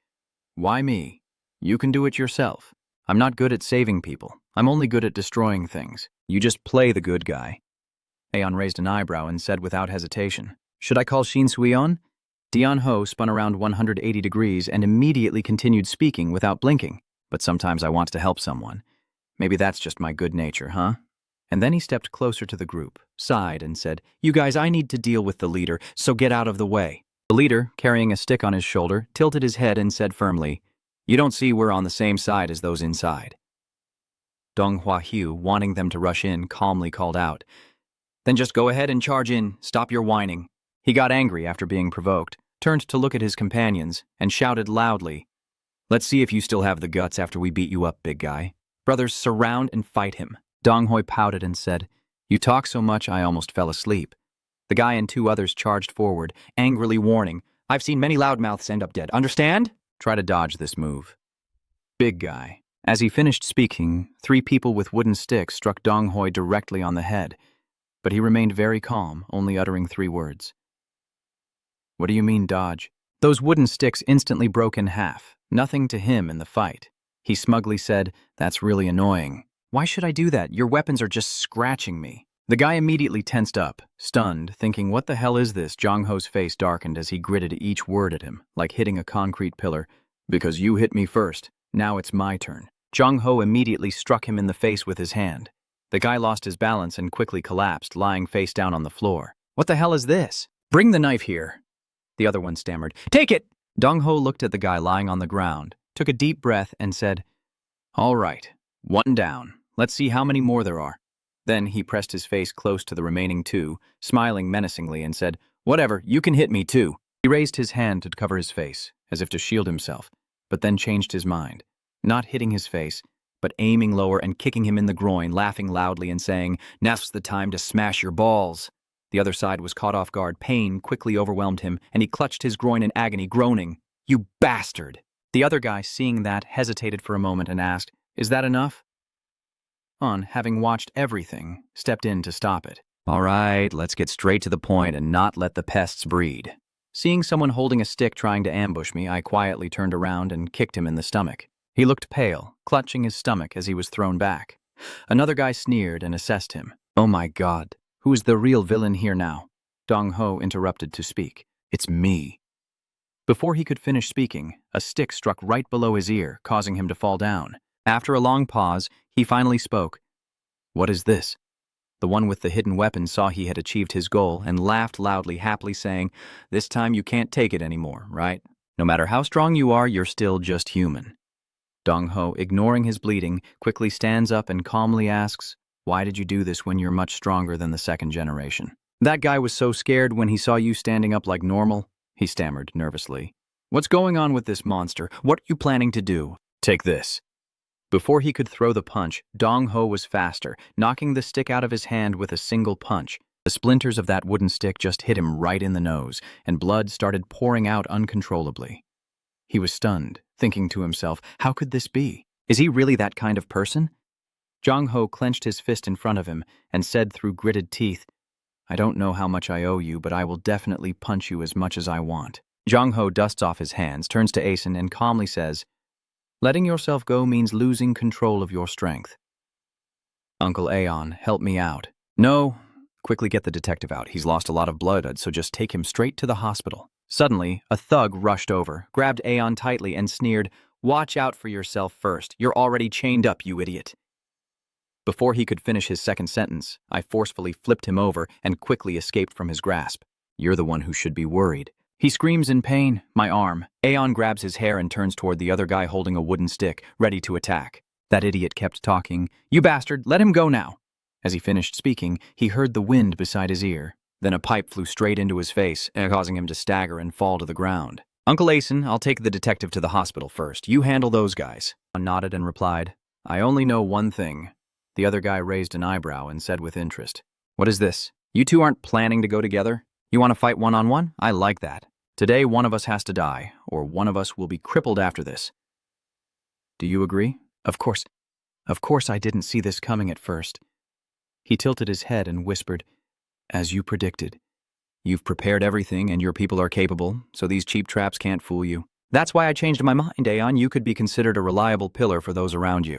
Why me? You can do it yourself. I'm not good at saving people. I'm only good at destroying things. You just play the good guy. Aeon raised an eyebrow and said without hesitation, Should I call Shin Sui-on? Dion Ho spun around 180 degrees and immediately continued speaking without blinking. But sometimes I want to help someone. Maybe that's just my good nature, huh? And then he stepped closer to the group, sighed, and said, You guys, I need to deal with the leader, so get out of the way. The leader, carrying a stick on his shoulder, tilted his head and said firmly, You don't see we're on the same side as those inside. Dong Hua Hu, wanting them to rush in, calmly called out, Then just go ahead and charge in, stop your whining. He got angry after being provoked, turned to look at his companions, and shouted loudly, Let's see if you still have the guts after we beat you up, big guy. Brothers, surround and fight him. Dong Hoi pouted and said, You talk so much I almost fell asleep. The guy and two others charged forward, angrily warning, I've seen many loudmouths end up dead. Understand? Try to dodge this move. Big guy. As he finished speaking, 3 people with wooden sticks struck Dong Hoi directly on the head, but he remained very calm, only uttering 3 words. What do you mean, dodge? Those wooden sticks instantly broke in half, nothing to him in the fight. He smugly said, That's really annoying. Why should I do that? Your weapons are just scratching me. The guy immediately tensed up, stunned, thinking, What the hell is this? Jongho's face darkened as he gritted each word at him, like hitting a concrete pillar. Because you hit me first. Now it's my turn. Jongho immediately struck him in the face with his hand. The guy lost his balance and quickly collapsed, lying face down on the floor. What the hell is this? Bring the knife here. The other one stammered, Take it! Dong-ho looked at the guy lying on the ground, took a deep breath, and said, "All right, one down. Let's see how many more there are." Then he pressed his face close to the remaining two, smiling menacingly, and said, "Whatever, you can hit me too." He raised his hand to cover his face, as if to shield himself, but then changed his mind, not hitting his face, but aiming lower and kicking him in the groin, laughing loudly and saying, "Now's the time to smash your balls." The other side was caught off guard. Pain quickly overwhelmed him, and he clutched his groin in agony, groaning, "You bastard!" The other guy, seeing that, hesitated for a moment and asked, "Is that enough?" On, having watched everything, stepped in to stop it. "All right, let's get straight to the point and not let the pests breed." Seeing someone holding a stick trying to ambush me, I quietly turned around and kicked him in the stomach. He looked pale, clutching his stomach as he was thrown back. Another guy sneered and assessed him. "Oh my God, who is the real villain here now?" Dong-ho interrupted to speak. "It's me." Before he could finish speaking, a stick struck right below his ear, causing him to fall down. After a long pause, he finally spoke. "What is this?" The one with the hidden weapon saw he had achieved his goal and laughed loudly, happily saying, "This time you can't take it anymore, right? No matter how strong you are, you're still just human." Dong-ho, ignoring his bleeding, quickly stands up and calmly asks, "Why did you do this when you're much stronger than the second generation?" "That guy was so scared when he saw you standing up like normal," he stammered nervously. "What's going on with this monster? What are you planning to do?" "Take this." Before he could throw the punch, Dong-ho was faster, knocking the stick out of his hand with a single punch. The splinters of that wooden stick just hit him right in the nose, and blood started pouring out uncontrollably. He was stunned, thinking to himself, how could this be? Is he really that kind of person? Dong-ho clenched his fist in front of him and said through gritted teeth, "I don't know how much I owe you, but I will definitely punch you as much as I want." Dong-ho dusts off his hands, turns to Asen, and calmly says, "Letting yourself go means losing control of your strength. Uncle Aeon, help me out." "No." "Quickly get the detective out. He's lost a lot of blood, so just take him straight to the hospital." Suddenly, a thug rushed over, grabbed Aeon tightly, and sneered, "Watch out for yourself first. You're already chained up, you idiot." Before he could finish his second sentence, I forcefully flipped him over and quickly escaped from his grasp. "You're the one who should be worried." He screams in pain, my arm. Aeon grabs his hair and turns toward the other guy holding a wooden stick, ready to attack. That idiot kept talking. "You bastard, let him go now." As he finished speaking, he heard the wind beside his ear. Then a pipe flew straight into his face, causing him to stagger and fall to the ground. "Uncle Asen, I'll take the detective to the hospital first. You handle those guys." I nodded and replied, "I only know one thing." The other guy raised an eyebrow and said with interest, "What is this? You two aren't planning to go together? You want to fight one-on-one? I like that. Today, one of us has to die, or one of us will be crippled after this. Do you agree?" Of course I didn't see this coming at first." He tilted his head and whispered, "As you predicted. You've prepared everything and your people are capable, so these cheap traps can't fool you. That's why I changed my mind, Aeon. You could be considered a reliable pillar for those around you.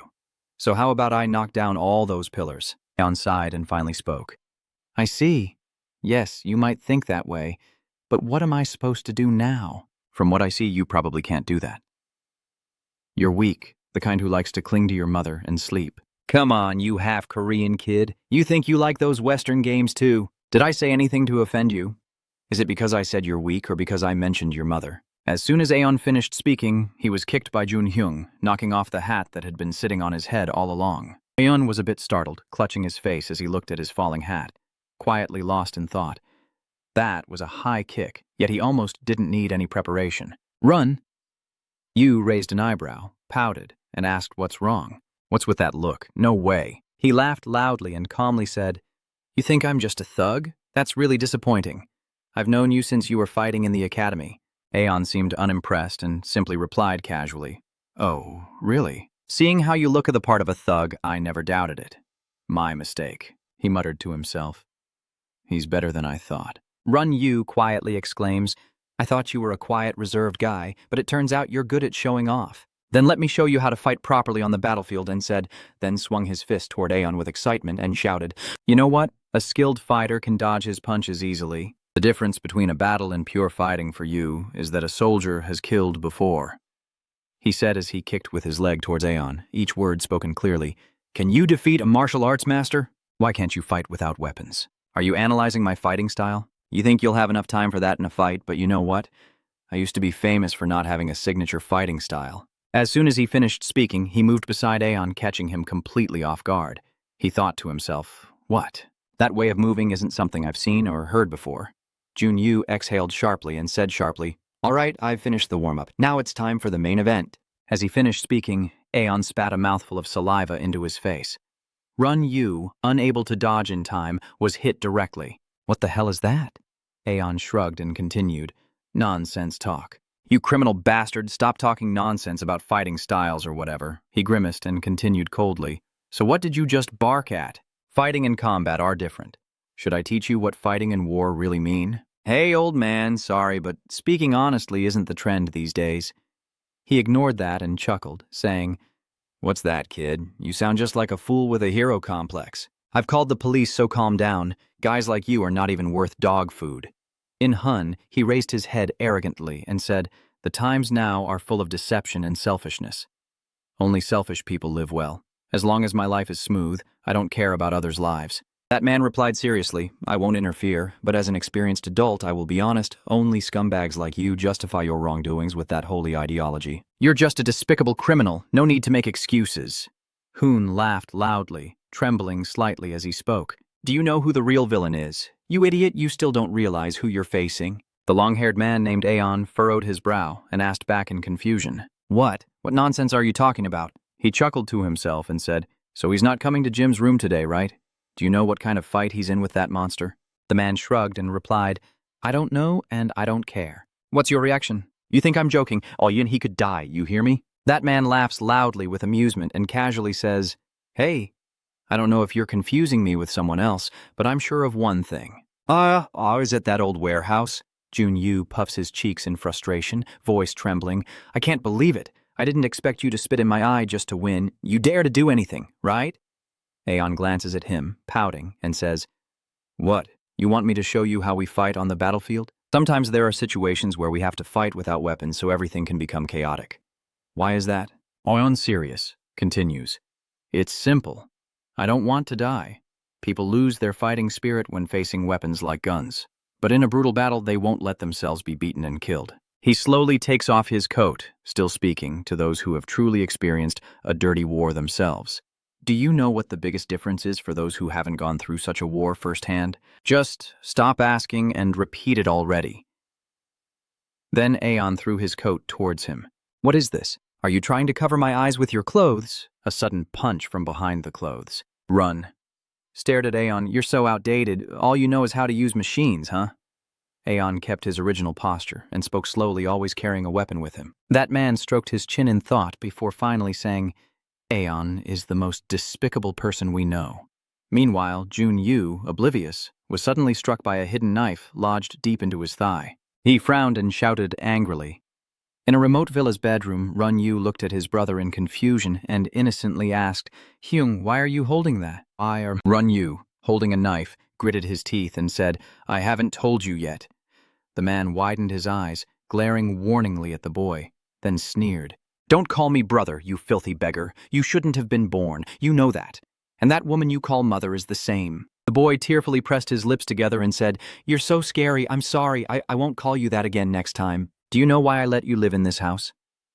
So how about I knock down all those pillars?" Aeon sighed and finally spoke. "I see. Yes, you might think that way. But what am I supposed to do now? From what I see, you probably can't do that. You're weak, the kind who likes to cling to your mother and sleep." "Come on, you half-Korean kid. You think you like those Western games too? Did I say anything to offend you? Is it because I said you're weak or because I mentioned your mother?" As soon as Aeon finished speaking, he was kicked by Jun-hyung, knocking off the hat that had been sitting on his head all along. Aeon was a bit startled, clutching his face as he looked at his falling hat, quietly lost in thought. That was a high kick, yet he almost didn't need any preparation. "Run!" Yu raised an eyebrow, pouted, and asked what's wrong. "What's with that look? No way." He laughed loudly and calmly said, "You think I'm just a thug? That's really disappointing. I've known you since you were fighting in the academy." Aeon seemed unimpressed and simply replied casually, "Oh, really? Seeing how you look at the part of a thug, I never doubted it. My mistake," he muttered to himself. "He's better than I thought." Run Yu quietly exclaims, "I thought you were a quiet, reserved guy, but it turns out you're good at showing off. Then let me show you how to fight properly on the battlefield," and said, then swung his fist toward Aeon with excitement and shouted, "You know what? A skilled fighter can dodge his punches easily. The difference between a battle and pure fighting for you is that a soldier has killed before," he said as he kicked with his leg towards Aeon, each word spoken clearly. "Can you defeat a martial arts master? Why can't you fight without weapons? Are you analyzing my fighting style? You think you'll have enough time for that in a fight, but you know what? I used to be famous for not having a signature fighting style. As soon as he finished speaking, he moved beside Aeon, catching him completely off guard. He thought to himself, what? That way of moving isn't something I've seen or heard before. Junyu exhaled sharply and said sharply, "All right, I've finished the warm-up. Now it's time for the main event." As he finished speaking, Aeon spat a mouthful of saliva into his face. Run Yu, unable to dodge in time, was hit directly. What the hell is that? Aeon shrugged and continued, nonsense talk. You criminal bastard, stop talking nonsense about fighting styles or whatever. He grimaced and continued coldly. So what did you just bark at? Fighting and combat are different. Should I teach you what fighting and war really mean? Hey, old man, sorry, but speaking honestly isn't the trend these days. He ignored that and chuckled, saying, "What's that, kid? You sound just like a fool with a hero complex. I've called the police, so calm down. Guys like you are not even worth dog food." In Hun, he raised his head arrogantly and said, "The times now are full of deception and selfishness. Only selfish people live well. As long as my life is smooth, I don't care about others' lives." That man replied seriously, "I won't interfere, but as an experienced adult, I will be honest, only scumbags like you justify your wrongdoings with that holy ideology." You're just a despicable criminal, no need to make excuses. Hoon laughed loudly, trembling slightly as he spoke. Do you know who the real villain is? You idiot, you still don't realize who you're facing. The long-haired man named Aeon furrowed his brow and asked back in confusion. What? What nonsense are you talking about? He chuckled to himself and said, So he's not coming to Jim's room today, right? Do you know what kind of fight he's in with that monster? The man shrugged and replied, I don't know and I don't care. What's your reaction? You think I'm joking? Oh, he could die, you hear me? That man laughs loudly with amusement and casually says, Hey, I don't know if you're confusing me with someone else, but I'm sure of one thing. I was at that old warehouse. Junyu puffs his cheeks in frustration, voice trembling. I can't believe it. I didn't expect you to spit in my eye just to win. You dare to do anything, right? Aeon glances at him, pouting, and says, What? You want me to show you how we fight on the battlefield? Sometimes there are situations where we have to fight without weapons so everything can become chaotic. Why is that? Aeon Sirius continues. It's simple. I don't want to die. People lose their fighting spirit when facing weapons like guns. But in a brutal battle, they won't let themselves be beaten and killed. He slowly takes off his coat, still speaking to those who have truly experienced a dirty war themselves. Do you know what the biggest difference is for those who haven't gone through such a war firsthand? Just stop asking and repeat it already. Then Aeon threw his coat towards him. What is this? Are you trying to cover my eyes with your clothes? A sudden punch from behind the clothes. Run. Stared at Aeon. You're so outdated. All you know is how to use machines, huh? Aeon kept his original posture and spoke slowly, always carrying a weapon with him. That man stroked his chin in thought before finally saying, Aeon is the most despicable person we know. Meanwhile, Junyu, oblivious, was suddenly struck by a hidden knife lodged deep into his thigh. He frowned and shouted angrily. In a remote villa's bedroom, Run-Yu looked at his brother in confusion and innocently asked, Hyung, why are you holding that? Run-Yu, holding a knife, gritted his teeth and said, I haven't told you yet. The man widened his eyes, glaring warningly at the boy, then sneered. Don't call me brother, you filthy beggar. You shouldn't have been born. You know that. And that woman you call mother is the same. The boy tearfully pressed his lips together and said, You're so scary. I'm sorry. I won't call you that again next time. Do you know why I let you live in this house?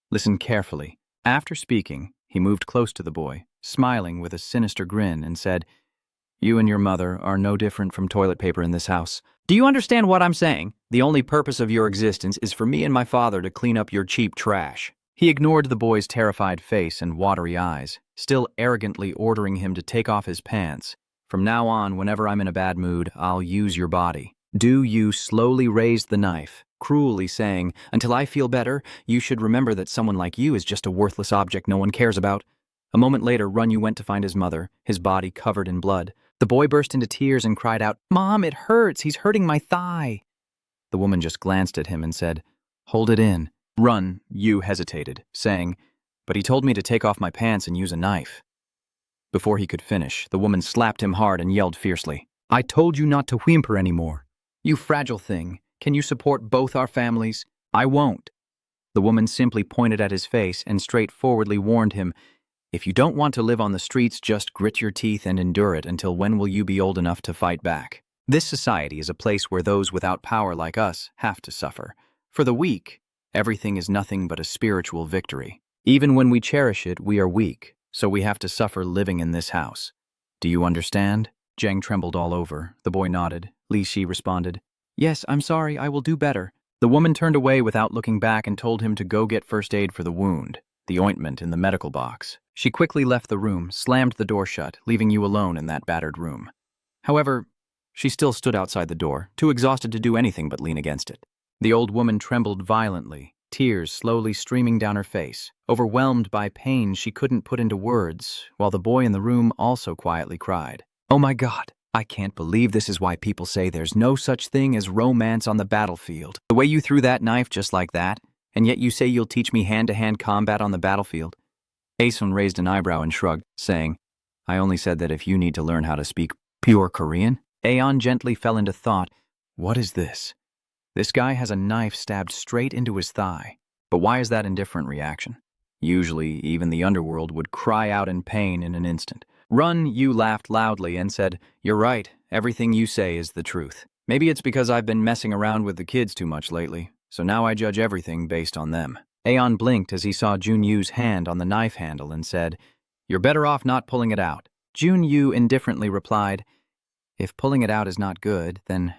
Listen carefully. After speaking, he moved close to the boy, smiling with a sinister grin, and said, You and your mother are no different from toilet paper in this house. Do you understand what I'm saying? The only purpose of your existence is for me and my father to clean up your cheap trash. He ignored the boy's terrified face and watery eyes, still arrogantly ordering him to take off his pants. From now on, whenever I'm in a bad mood, I'll use your body. You slowly raised the knife, cruelly saying, Until I feel better, you should remember that someone like you is just a worthless object no one cares about. A moment later, Run-Yu went to find his mother, his body covered in blood. The boy burst into tears and cried out, Mom, it hurts. He's hurting my thigh. The woman just glanced at him and said, Hold it in. Run-Yu hesitated, saying, But he told me to take off my pants and use a knife. Before he could finish, the woman slapped him hard and yelled fiercely, I told you not to whimper anymore. You fragile thing. Can you support both our families? I won't. The woman simply pointed at his face and straightforwardly warned him, If you don't want to live on the streets, just grit your teeth and endure it until when will you be old enough to fight back? This society is a place where those without power like us have to suffer. For the weak, Everything is nothing but a spiritual victory. Even when we cherish it, we are weak, so we have to suffer living in this house. Do you understand? Zhang trembled all over. The boy nodded. Li Shi responded, "Yes, I'm sorry, I will do better." The woman turned away without looking back and told him to go get first aid for the wound, the ointment in the medical box. She quickly left the room, slammed the door shut, leaving you alone in that battered room. However, she still stood outside the door, too exhausted to do anything but lean against it. The old woman trembled violently, tears slowly streaming down her face. Overwhelmed by pain she couldn't put into words, while the boy in the room also quietly cried. "Oh my God, I can't believe this is why people say there's no such thing as romance on the battlefield. The way you threw that knife just like that, and yet you say you'll teach me hand-to-hand combat on the battlefield." Aesun raised an eyebrow and shrugged, saying, "I only said that if you need to learn how to speak pure Korean." Aeon gently fell into thought. What is this? This guy has a knife stabbed straight into his thigh. But why is that indifferent reaction? Usually, even the underworld would cry out in pain in an instant. Run, you laughed loudly and said, "You're right, everything you say is the truth. Maybe it's because I've been messing around with the kids too much lately, so now I judge everything based on them." Aeon blinked as he saw Junyu's hand on the knife handle and said, "You're better off not pulling it out." Junyu indifferently replied, "If pulling it out is not good, then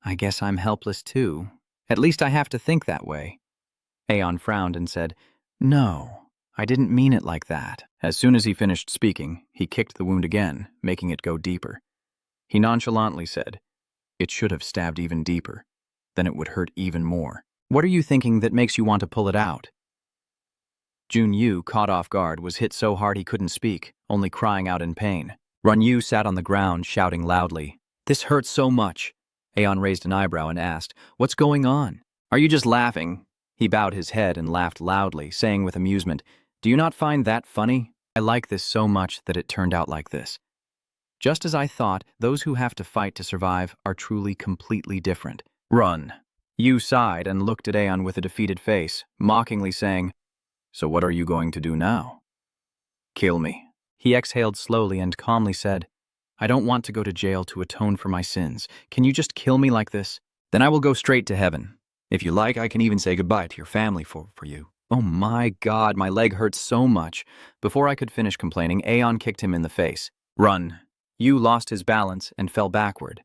I guess I'm helpless too. At least I have to think that way." Aeon frowned and said, "No, I didn't mean it like that." As soon as he finished speaking, he kicked the wound again, making it go deeper. He nonchalantly said, "It should have stabbed even deeper. Then it would hurt even more. What are you thinking that makes you want to pull it out?" Junyu, caught off guard, was hit so hard he couldn't speak, only crying out in pain. Runyu sat on the ground, shouting loudly, "This hurts so much." Aeon raised an eyebrow and asked, "What's going on? Are you just laughing?" He bowed his head and laughed loudly, saying with amusement, "Do you not find that funny? I like this so much that it turned out like this. Just as I thought, those who have to fight to survive are truly completely different." Run. Yu sighed and looked at Aeon with a defeated face, mockingly saying, "So what are you going to do now?" "Kill me." He exhaled slowly and calmly said, "I don't want to go to jail to atone for my sins. Can you just kill me like this? Then I will go straight to heaven. If you like, I can even say goodbye to your family for you." Oh my God, my leg hurts so much. Before I could finish complaining, Aeon kicked him in the face. Run. Yu lost his balance and fell backward.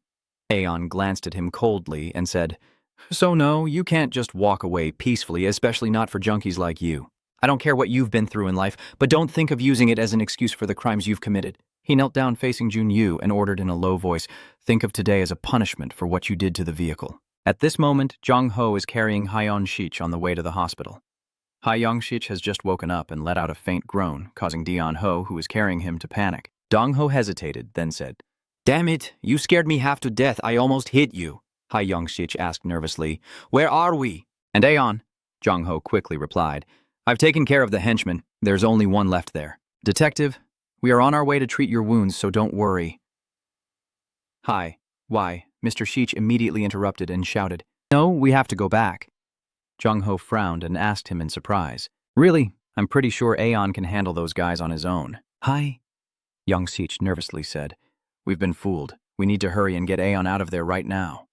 Aeon glanced at him coldly and said, "So no, you can't just walk away peacefully, especially not for junkies like you. I don't care what you've been through in life, but don't think of using it as an excuse for the crimes you've committed." He knelt down facing Junyu and ordered in a low voice, "Think of today as a punishment for what you did to the vehicle." At this moment, Jong Ho is carrying Haeyeon Shich on the way to the hospital. Haeyeon Shich has just woken up and let out a faint groan, causing Dion Ho, who is carrying him, to panic. Dong Ho hesitated, then said, "Damn it, you scared me half to death. I almost hit you." Haeyeon Shich asked nervously, "Where are we?" "And Aeon," Jong Ho quickly replied, "I've taken care of the henchman. There's only one left there. Detective, we are on our way to treat your wounds, so don't worry." "Hi, why?" Mr. Shich immediately interrupted and shouted, "No, we have to go back." Jong Ho frowned and asked him in surprise, "Really? I'm pretty sure Aeon can handle those guys on his own." "Hi," Young Shich nervously said. "We've been fooled. We need to hurry and get Aeon out of there right now."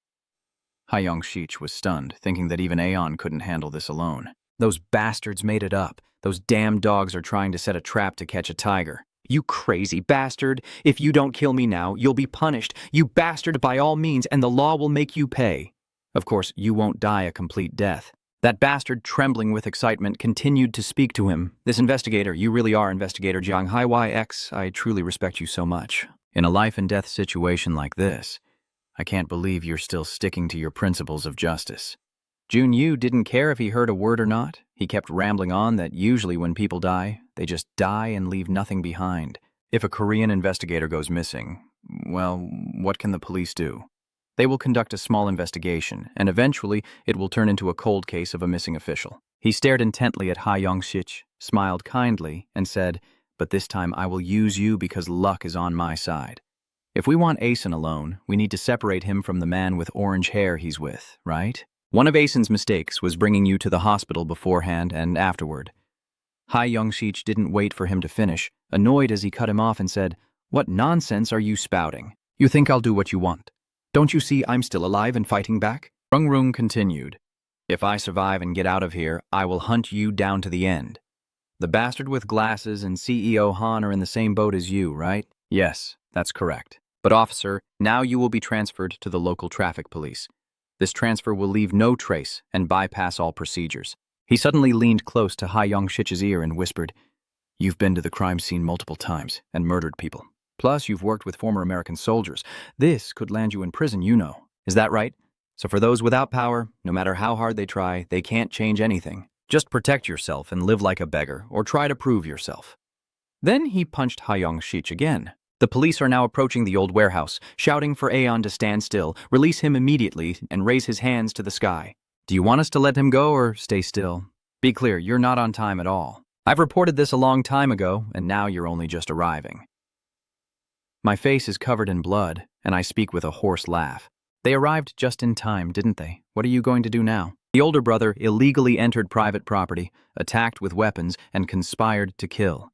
Haeyeon Shich was stunned, thinking that even Aeon couldn't handle this alone. Those bastards made it up. Those damn dogs are trying to set a trap to catch a tiger. "You crazy bastard! If you don't kill me now, you'll be punished. You bastard, by all means, and the law will make you pay. Of course, you won't die a complete death." That bastard, trembling with excitement, continued to speak to him. "This investigator, you really are Investigator Jiang Hai YX. I truly respect you so much. In a life-and-death situation like this, I can't believe you're still sticking to your principles of justice." Junyu didn't care if he heard a word or not. He kept rambling on that usually when people die, they just die and leave nothing behind. If a Korean investigator goes missing, well, what can the police do? They will conduct a small investigation, and eventually it will turn into a cold case of a missing official. He stared intently at Haeyeon Shich, smiled kindly, and said, "But this time I will use you because luck is on my side. If we want Aeson alone, we need to separate him from the man with orange hair he's with, right? One of Aeson's mistakes was bringing you to the hospital beforehand and afterward." Haeyeon Shich didn't wait for him to finish, annoyed as he cut him off and said, "What nonsense are you spouting? You think I'll do what you want? Don't you see I'm still alive and fighting back?" Rung Rung continued, If I survive and get out of here, I will hunt you down to the end. The bastard with glasses and CEO Han are in the same boat as you, right? Yes, that's correct. But officer, now you will be transferred to the local traffic police. This transfer will leave no trace and bypass all procedures. He suddenly leaned close to Ha Yong-shich's ear and whispered, "You've been to the crime scene multiple times and murdered people. Plus, you've worked with former American soldiers. This could land you in prison, you know. Is that right? So for those without power, no matter how hard they try, they can't change anything. Just protect yourself and live like a beggar, or try to prove yourself." Then he punched Ha Yong-shich again. The police are now approaching the old warehouse, shouting for Aeon to stand still, release him immediately, and raise his hands to the sky. Do you want us to let him go or stay still? Be clear, you're not on time at all. I've reported this a long time ago, and now you're only just arriving. My face is covered in blood, and I speak with a hoarse laugh. They arrived just in time, didn't they? What are you going to do now? The older brother illegally entered private property, attacked with weapons, and conspired to kill.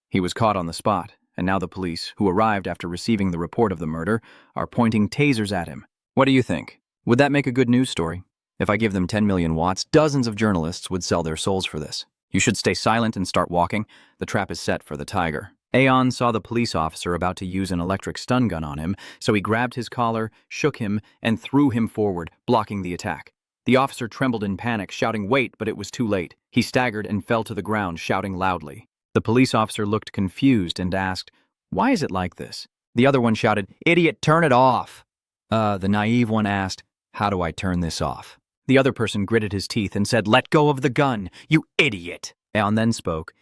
He was caught on the spot, and now the police, who arrived after receiving the report of the murder, are pointing tasers at him. What do you think? Would that make a good news story? If I give them 10 million watts, dozens of journalists would sell their souls for this. You should stay silent and start walking. The trap is set for the tiger. Aeon saw the police officer about to use an electric stun gun on him, so he grabbed his collar, shook him, and threw him forward, blocking the attack. The officer trembled in panic, shouting, "Wait," but it was too late. He staggered and fell to the ground, shouting loudly. The police officer looked confused and asked, "Why is it like this?" The other one shouted, "Idiot, turn it off." The naive one asked, "How do I turn this off?" The other person gritted his teeth and said, "Let go of the gun, you idiot." Aeon then spoke,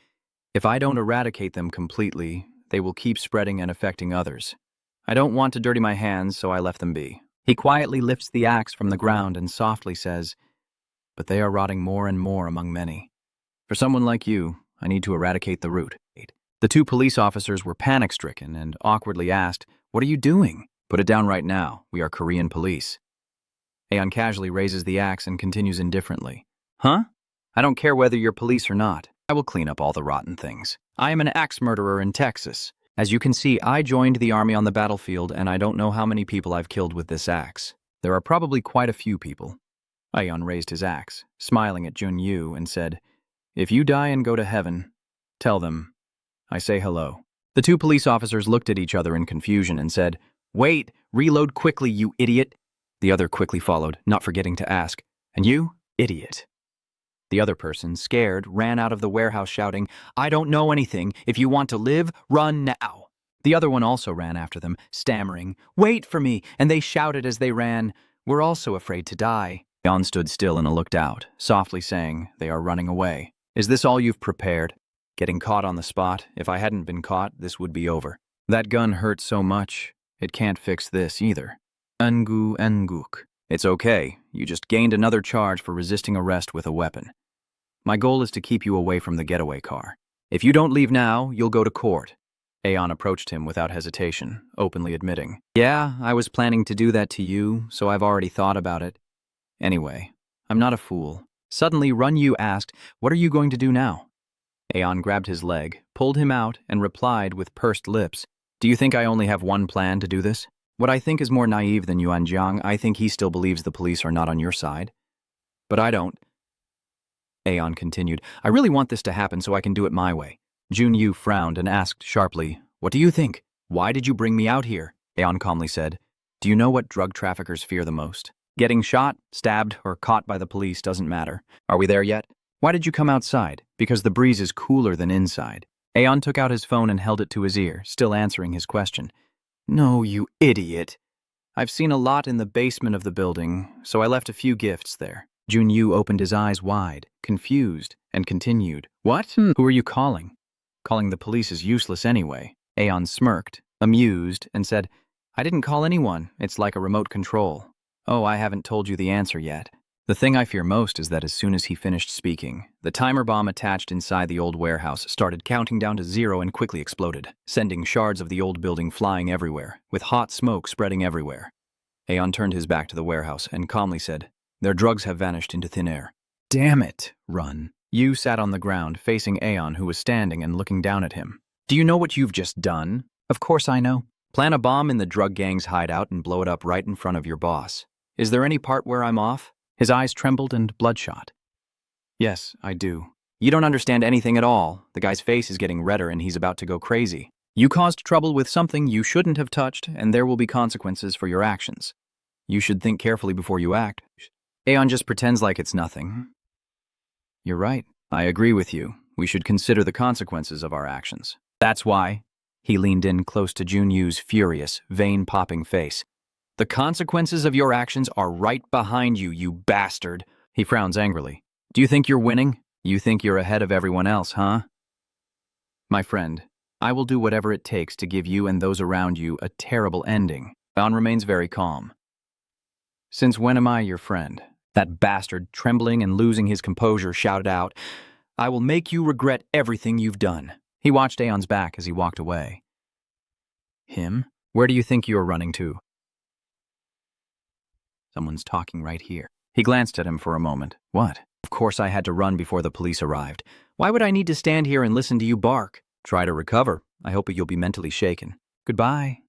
"If I don't eradicate them completely, they will keep spreading and affecting others. I don't want to dirty my hands, so I left them be." He quietly lifts the axe from the ground and softly says, "But they are rotting more and more among many. For someone like you, I need to eradicate the root." The two police officers were panic-stricken and awkwardly asked, "What are you doing?" "Put it down right now. We are Korean police." Aeon casually raises the axe and continues indifferently. "Huh? I don't care whether you're police or not. I will clean up all the rotten things. I am an axe murderer in Texas. As you can see, I joined the army on the battlefield, and I don't know how many people I've killed with this axe. There are probably quite a few people." Aeon raised his axe, smiling at Jun-Yu, and said, "If you die and go to heaven, tell them I say hello." The two police officers looked at each other in confusion and said, "Wait, reload quickly, you idiot." The other quickly followed, not forgetting to ask, "And you?" "Idiot." The other person, scared, ran out of the warehouse shouting, "I don't know anything. If you want to live, run now." The other one also ran after them, stammering, "Wait for me," and they shouted as they ran, "We're also afraid to die." Aeon stood still and looked out, softly saying, "They are running away. Is this all you've prepared? Getting caught on the spot? If I hadn't been caught, this would be over. That gun hurt so much, it can't fix this either. Nguk. It's okay. You just gained another charge for resisting arrest with a weapon. My goal is to keep you away from the getaway car. If you don't leave now, you'll go to court." Aeon approached him without hesitation, openly admitting, "Yeah, I was planning to do that to you, so I've already thought about it. Anyway, I'm not a fool." Suddenly, Run-Yu asked, "What are you going to do now?" Aeon grabbed his leg, pulled him out, and replied with pursed lips, "Do you think I only have one plan to do this? What I think is more naive than Yuan Jiang. I think he still believes the police are not on your side. But I don't." Aeon continued, "I really want this to happen so I can do it my way." Jun-Yu frowned and asked sharply, "What do you think? Why did you bring me out here?" Aeon calmly said, "Do you know what drug traffickers fear the most? Getting shot, stabbed, or caught by the police doesn't matter. Are we there yet? Why did you come outside? Because the breeze is cooler than inside." Aeon took out his phone and held it to his ear, still answering his question. "No, you idiot. I've seen a lot in the basement of the building, so I left a few gifts there." Jun-Yu opened his eyes wide, confused, and continued, "What? Who are you calling?" "Calling the police is useless anyway." Aeon smirked, amused, and said, "I didn't call anyone. It's like a remote control. Oh, I haven't told you the answer yet." The thing I fear most is that as soon as he finished speaking, the timer bomb attached inside the old warehouse started counting down to 0 and quickly exploded, sending shards of the old building flying everywhere, with hot smoke spreading everywhere. Aeon turned his back to the warehouse and calmly said, "Their drugs have vanished into thin air." "Damn it, Run." Yu sat on the ground, facing Aeon, who was standing and looking down at him. "Do you know what you've just done?" "Of course I know." "Plan a bomb in the drug gang's hideout and blow it up right in front of your boss. Is there any part where I'm off?" His eyes trembled and bloodshot. Yes, I do. You don't understand anything at all. The guy's face is getting redder and he's about to go crazy. You caused trouble with something you shouldn't have touched, and there will be consequences for your actions. You should think carefully before you act. Aeon just pretends like it's nothing. You're right. I agree with you. We should consider the consequences of our actions. That's why. He leaned in close to Junyu's furious, vein-popping face. The consequences of your actions are right behind you, you bastard. He frowns angrily. Do you think you're winning? You think you're ahead of everyone else, huh? My friend, I will do whatever it takes to give you and those around you a terrible ending. Aeon remains very calm. Since when am I your friend? That bastard, trembling and losing his composure, shouted out, I will make you regret everything you've done. He watched Aeon's back as he walked away. Him? Where do you think you're running to? Someone's talking right here. He glanced at him for a moment. What? Of course I had to run before the police arrived. Why would I need to stand here and listen to you bark? Try to recover. I hope you'll be mentally shaken. Goodbye.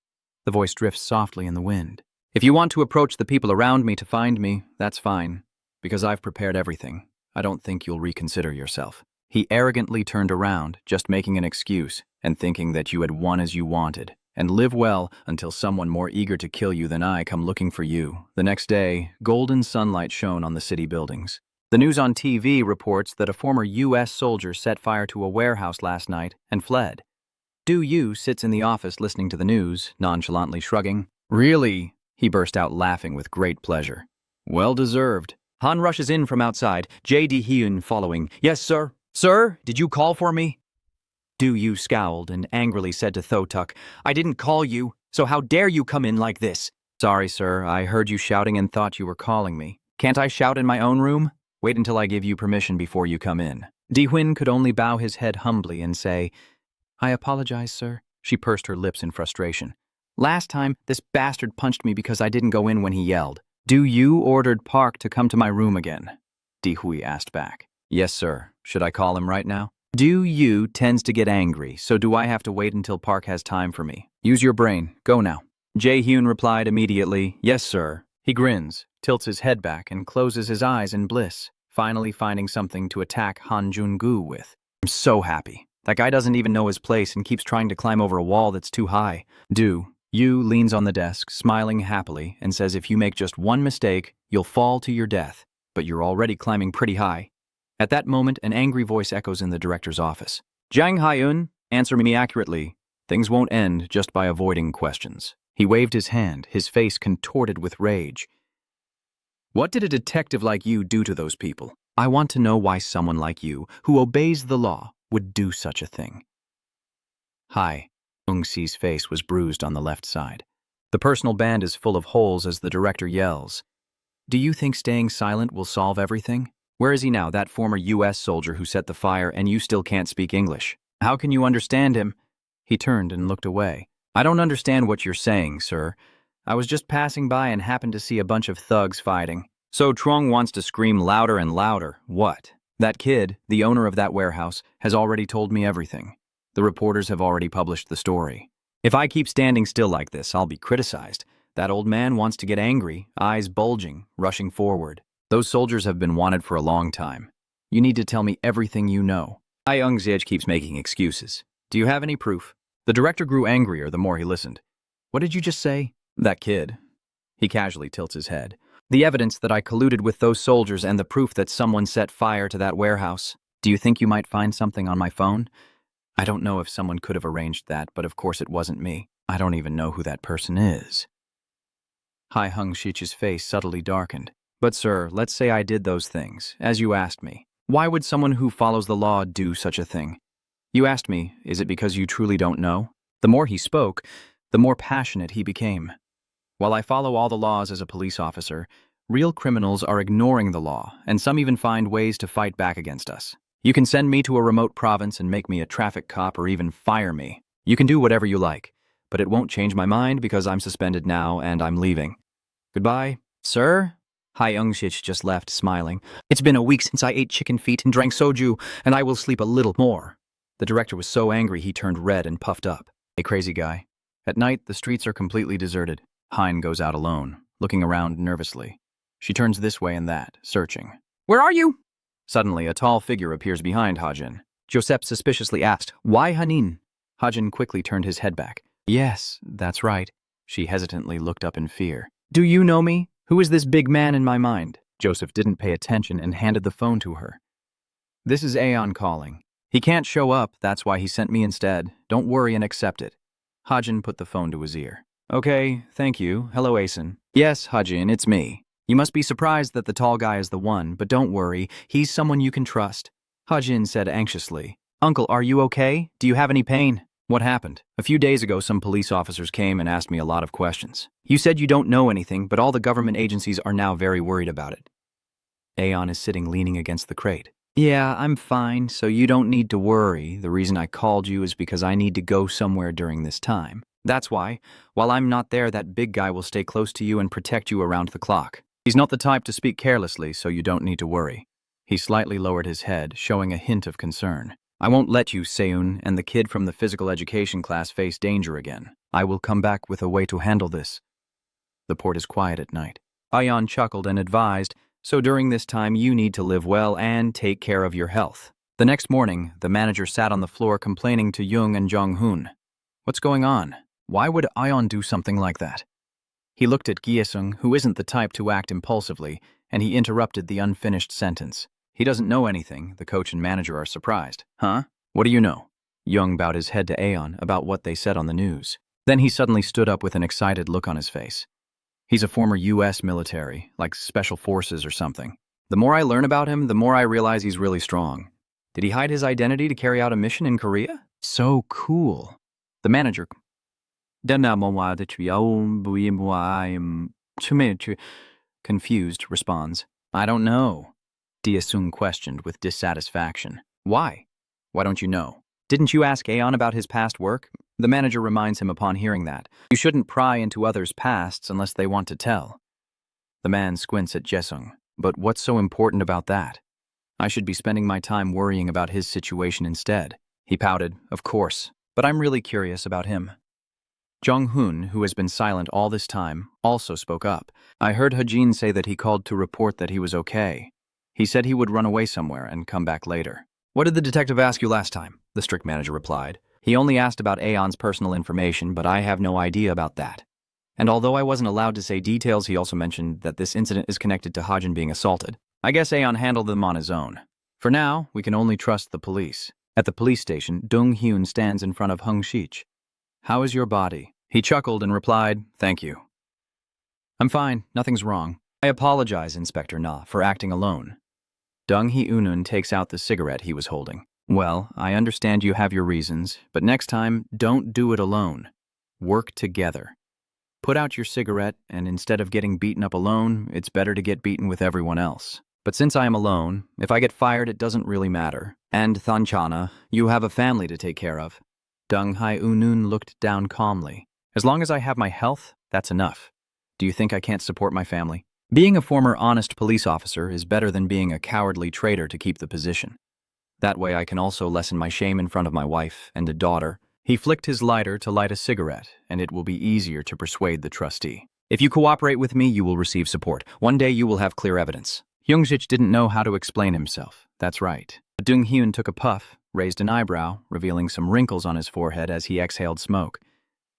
The voice drifts softly in the wind. If you want to approach the people around me to find me, that's fine. Because I've prepared everything. I don't think you'll reconsider yourself. He arrogantly turned around, just making an excuse, and thinking that you had won as you wanted. And live well until someone more eager to kill you than I come looking for you. The next day, golden sunlight shone on the city buildings. The news on TV reports that a former U.S. soldier set fire to a warehouse last night and fled. Du Yu sits in the office listening to the news, nonchalantly shrugging. Really? He burst out laughing with great pleasure. Well deserved. Han rushes in from outside, J.D. Hyun following. Yes, sir. Sir, did you call for me? Du Yu scowled and angrily said to Thotuk, I didn't call you, so how dare you come in like this? Sorry, sir. I heard you shouting and thought you were calling me. Can't I shout in my own room? Wait until I give you permission before you come in. Di-Huin could only bow his head humbly and say, I apologize, sir. She pursed her lips in frustration. Last time, this bastard punched me because I didn't go in when he yelled. Du Yu ordered Park to come to my room again? Di-Hui asked back. Yes, sir. Should I call him right now? Du Yu tends to get angry, so do I have to wait until Park has time for me? Use your brain. Go now. Jae-Hyun replied immediately, Yes, sir. He grins, tilts his head back, and closes his eyes in bliss, finally finding something to attack Han Jun-gu with. I'm so happy. That guy doesn't even know his place and keeps trying to climb over a wall that's too high. Du Yu leans on the desk, smiling happily, and says if you make just one mistake, you'll fall to your death. But you're already climbing pretty high. At that moment, an angry voice echoes in the director's office. Jang Hyun, answer me accurately. Things won't end just by avoiding questions. He waved his hand, his face contorted with rage. What did a detective like you do to those people? I want to know why someone like you, who obeys the law, would do such a thing. Hi. Ung-Si's face was bruised on the left side. The personal band is full of holes as the director yells. Do you think staying silent will solve everything? Where is he now, that former U.S. soldier who set the fire, and you still can't speak English? How can you understand him? He turned and looked away. I don't understand what you're saying, sir. I was just passing by and happened to see a bunch of thugs fighting. So Trong wants to scream louder and louder. What? That kid, the owner of that warehouse, has already told me everything. The reporters have already published the story. If I keep standing still like this, I'll be criticized. That old man wants to get angry, eyes bulging, rushing forward. Those soldiers have been wanted for a long time. You need to tell me everything you know. Ung-Siej keeps making excuses. Do you have any proof? The director grew angrier the more he listened. What did you just say? That kid. He casually tilts his head. The evidence that I colluded with those soldiers and the proof that someone set fire to that warehouse. Do you think you might find something on my phone? I don't know if someone could have arranged that, but of course it wasn't me. I don't even know who that person is. Hai Hung-Shich's face subtly darkened. But sir, let's say I did those things, as you asked me. Why would someone who follows the law do such a thing? You asked me, is it because you truly don't know? The more he spoke, the more passionate he became. While I follow all the laws as a police officer, real criminals are ignoring the law, and some even find ways to fight back against us. You can send me to a remote province and make me a traffic cop or even fire me. You can do whatever you like, but it won't change my mind because I'm suspended now and I'm leaving. Goodbye, sir? Hai Ung-Shich just left, smiling. It's been a week since I ate chicken feet and drank soju, and I will sleep a little more. The director was so angry he turned red and puffed up. Hey, crazy guy. At night, the streets are completely deserted. Hein goes out alone, looking around nervously. She turns this way and that, searching. Where are you? Suddenly, a tall figure appears behind Hajin. Joseph suspiciously asked, Why Hanin? Hajin quickly turned his head back. Yes, that's right. She hesitantly looked up in fear. Do you know me? Who is this big man in my mind? Joseph didn't pay attention and handed the phone to her. This is Aeon calling. He can't show up, that's why he sent me instead. Don't worry and accept it. Hajin put the phone to his ear. Okay, thank you. Hello, Asen. Yes, Hajin, it's me. You must be surprised that the tall guy is the one, but don't worry, he's someone you can trust. Hajin said anxiously. Uncle, are you okay? Do you have any pain? What happened? A few days ago, some police officers came and asked me a lot of questions. You said you don't know anything, but all the government agencies are now very worried about it. Aeon is sitting leaning against the crate. Yeah, I'm fine, so you don't need to worry. The reason I called you is because I need to go somewhere during this time. That's why, while I'm not there, that big guy will stay close to you and protect you around the clock. He's not the type to speak carelessly, so you don't need to worry. He slightly lowered his head, showing a hint of concern. I won't let you, Seun, and the kid from the physical education class face danger again. I will come back with a way to handle this. The port is quiet at night. Aeon chuckled and advised, so during this time you need to live well and take care of your health. The next morning, the manager sat on the floor complaining to Jung and Jong-hoon. What's going on? Why would Aeon do something like that? He looked at Gyeosung, who isn't the type to act impulsively, and he interrupted the unfinished sentence. He doesn't know anything. The coach and manager are surprised. Huh? What do you know? Jung bowed his head to Aeon about what they said on the news. Then he suddenly stood up with an excited look on his face. He's a former U.S. military, like Special Forces or something. The more I learn about him, the more I realize he's really strong. Did he hide his identity to carry out a mission in Korea? So cool. The manager... confused, responds. I don't know. Gyeosung questioned with dissatisfaction. Why? Why don't you know? Didn't you ask Aeon about his past work? The manager reminds him upon hearing that. You shouldn't pry into others' pasts unless they want to tell. The man squints at Gyeosung. But what's so important about that? I should be spending my time worrying about his situation instead. He pouted, of course, but I'm really curious about him. Jong-hoon, who has been silent all this time, also spoke up. I heard Hajin say that he called to report that he was okay. He said he would run away somewhere and come back later. What did the detective ask you last time? The strict manager replied. He only asked about Aeon's personal information, but I have no idea about that. And although I wasn't allowed to say details, he also mentioned that this incident is connected to Hajin being assaulted. I guess Aeon handled them on his own. For now, we can only trust the police. At the police station, Dong-hyun stands in front of Hung-shich. How is your body? He chuckled and replied, Thank you. I'm fine, nothing's wrong. I apologize, Inspector Na, for acting alone. Dong-hee-unun takes out the cigarette he was holding. Well, I understand you have your reasons, but next time, don't do it alone. Work together. Put out your cigarette, and instead of getting beaten up alone, it's better to get beaten with everyone else. But since I am alone, if I get fired, it doesn't really matter. And Thanchana, you have a family to take care of. Dong-hye-unun looked down calmly. As long as I have my health, that's enough. Do you think I can't support my family? Being a former honest police officer is better than being a cowardly traitor to keep the position. That way I can also lessen my shame in front of my wife and a daughter. He flicked his lighter to light a cigarette, and it will be easier to persuade the trustee. If you cooperate with me, you will receive support. One day you will have clear evidence. Hyung-sik didn't know how to explain himself. That's right. Dong-hyun took a puff, raised an eyebrow, revealing some wrinkles on his forehead as he exhaled smoke.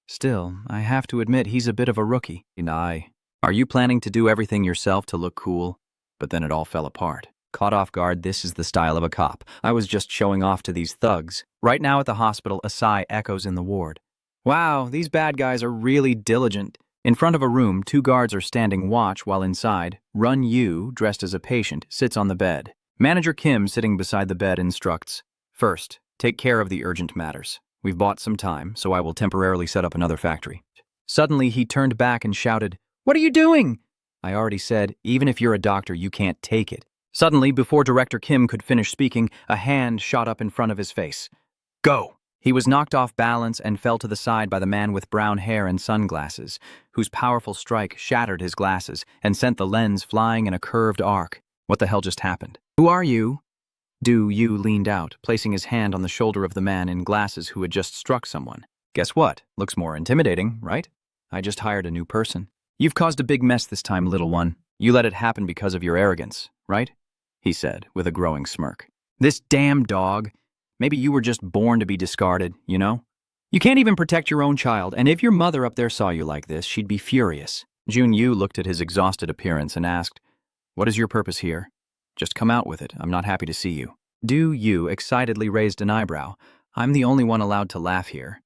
Still, I have to admit he's a bit of a rookie. Are you planning to do everything yourself to look cool? But then it all fell apart. Caught off guard, this is the style of a cop. I was just showing off to these thugs. Right now at the hospital, a sigh echoes in the ward. Wow, these bad guys are really diligent. In front of a room, 2 guards are standing watch while inside, Run Yu, dressed as a patient, sits on the bed. Manager Kim, sitting beside the bed, instructs, First, take care of the urgent matters. We've bought some time, so I will temporarily set up another factory. Suddenly, he turned back and shouted, What are you doing? I already said, even if you're a doctor, you can't take it. Suddenly, before Director Kim could finish speaking, a hand shot up in front of his face. Go! He was knocked off balance and fell to the side by the man with brown hair and sunglasses, whose powerful strike shattered his glasses and sent the lens flying in a curved arc. What the hell just happened? Who are you? Du Yu leaned out, placing his hand on the shoulder of the man in glasses who had just struck someone. Guess what? Looks more intimidating, right? I just hired a new person. You've caused a big mess this time, little one. You let it happen because of your arrogance, right? He said, with a growing smirk. This damn dog. Maybe you were just born to be discarded, you know? You can't even protect your own child, and if your mother up there saw you like this, she'd be furious. Junyu looked at his exhausted appearance and asked, "What is your purpose here? Just come out with it. I'm not happy to see you." Du excitedly raised an eyebrow. "I'm the only one allowed to laugh here.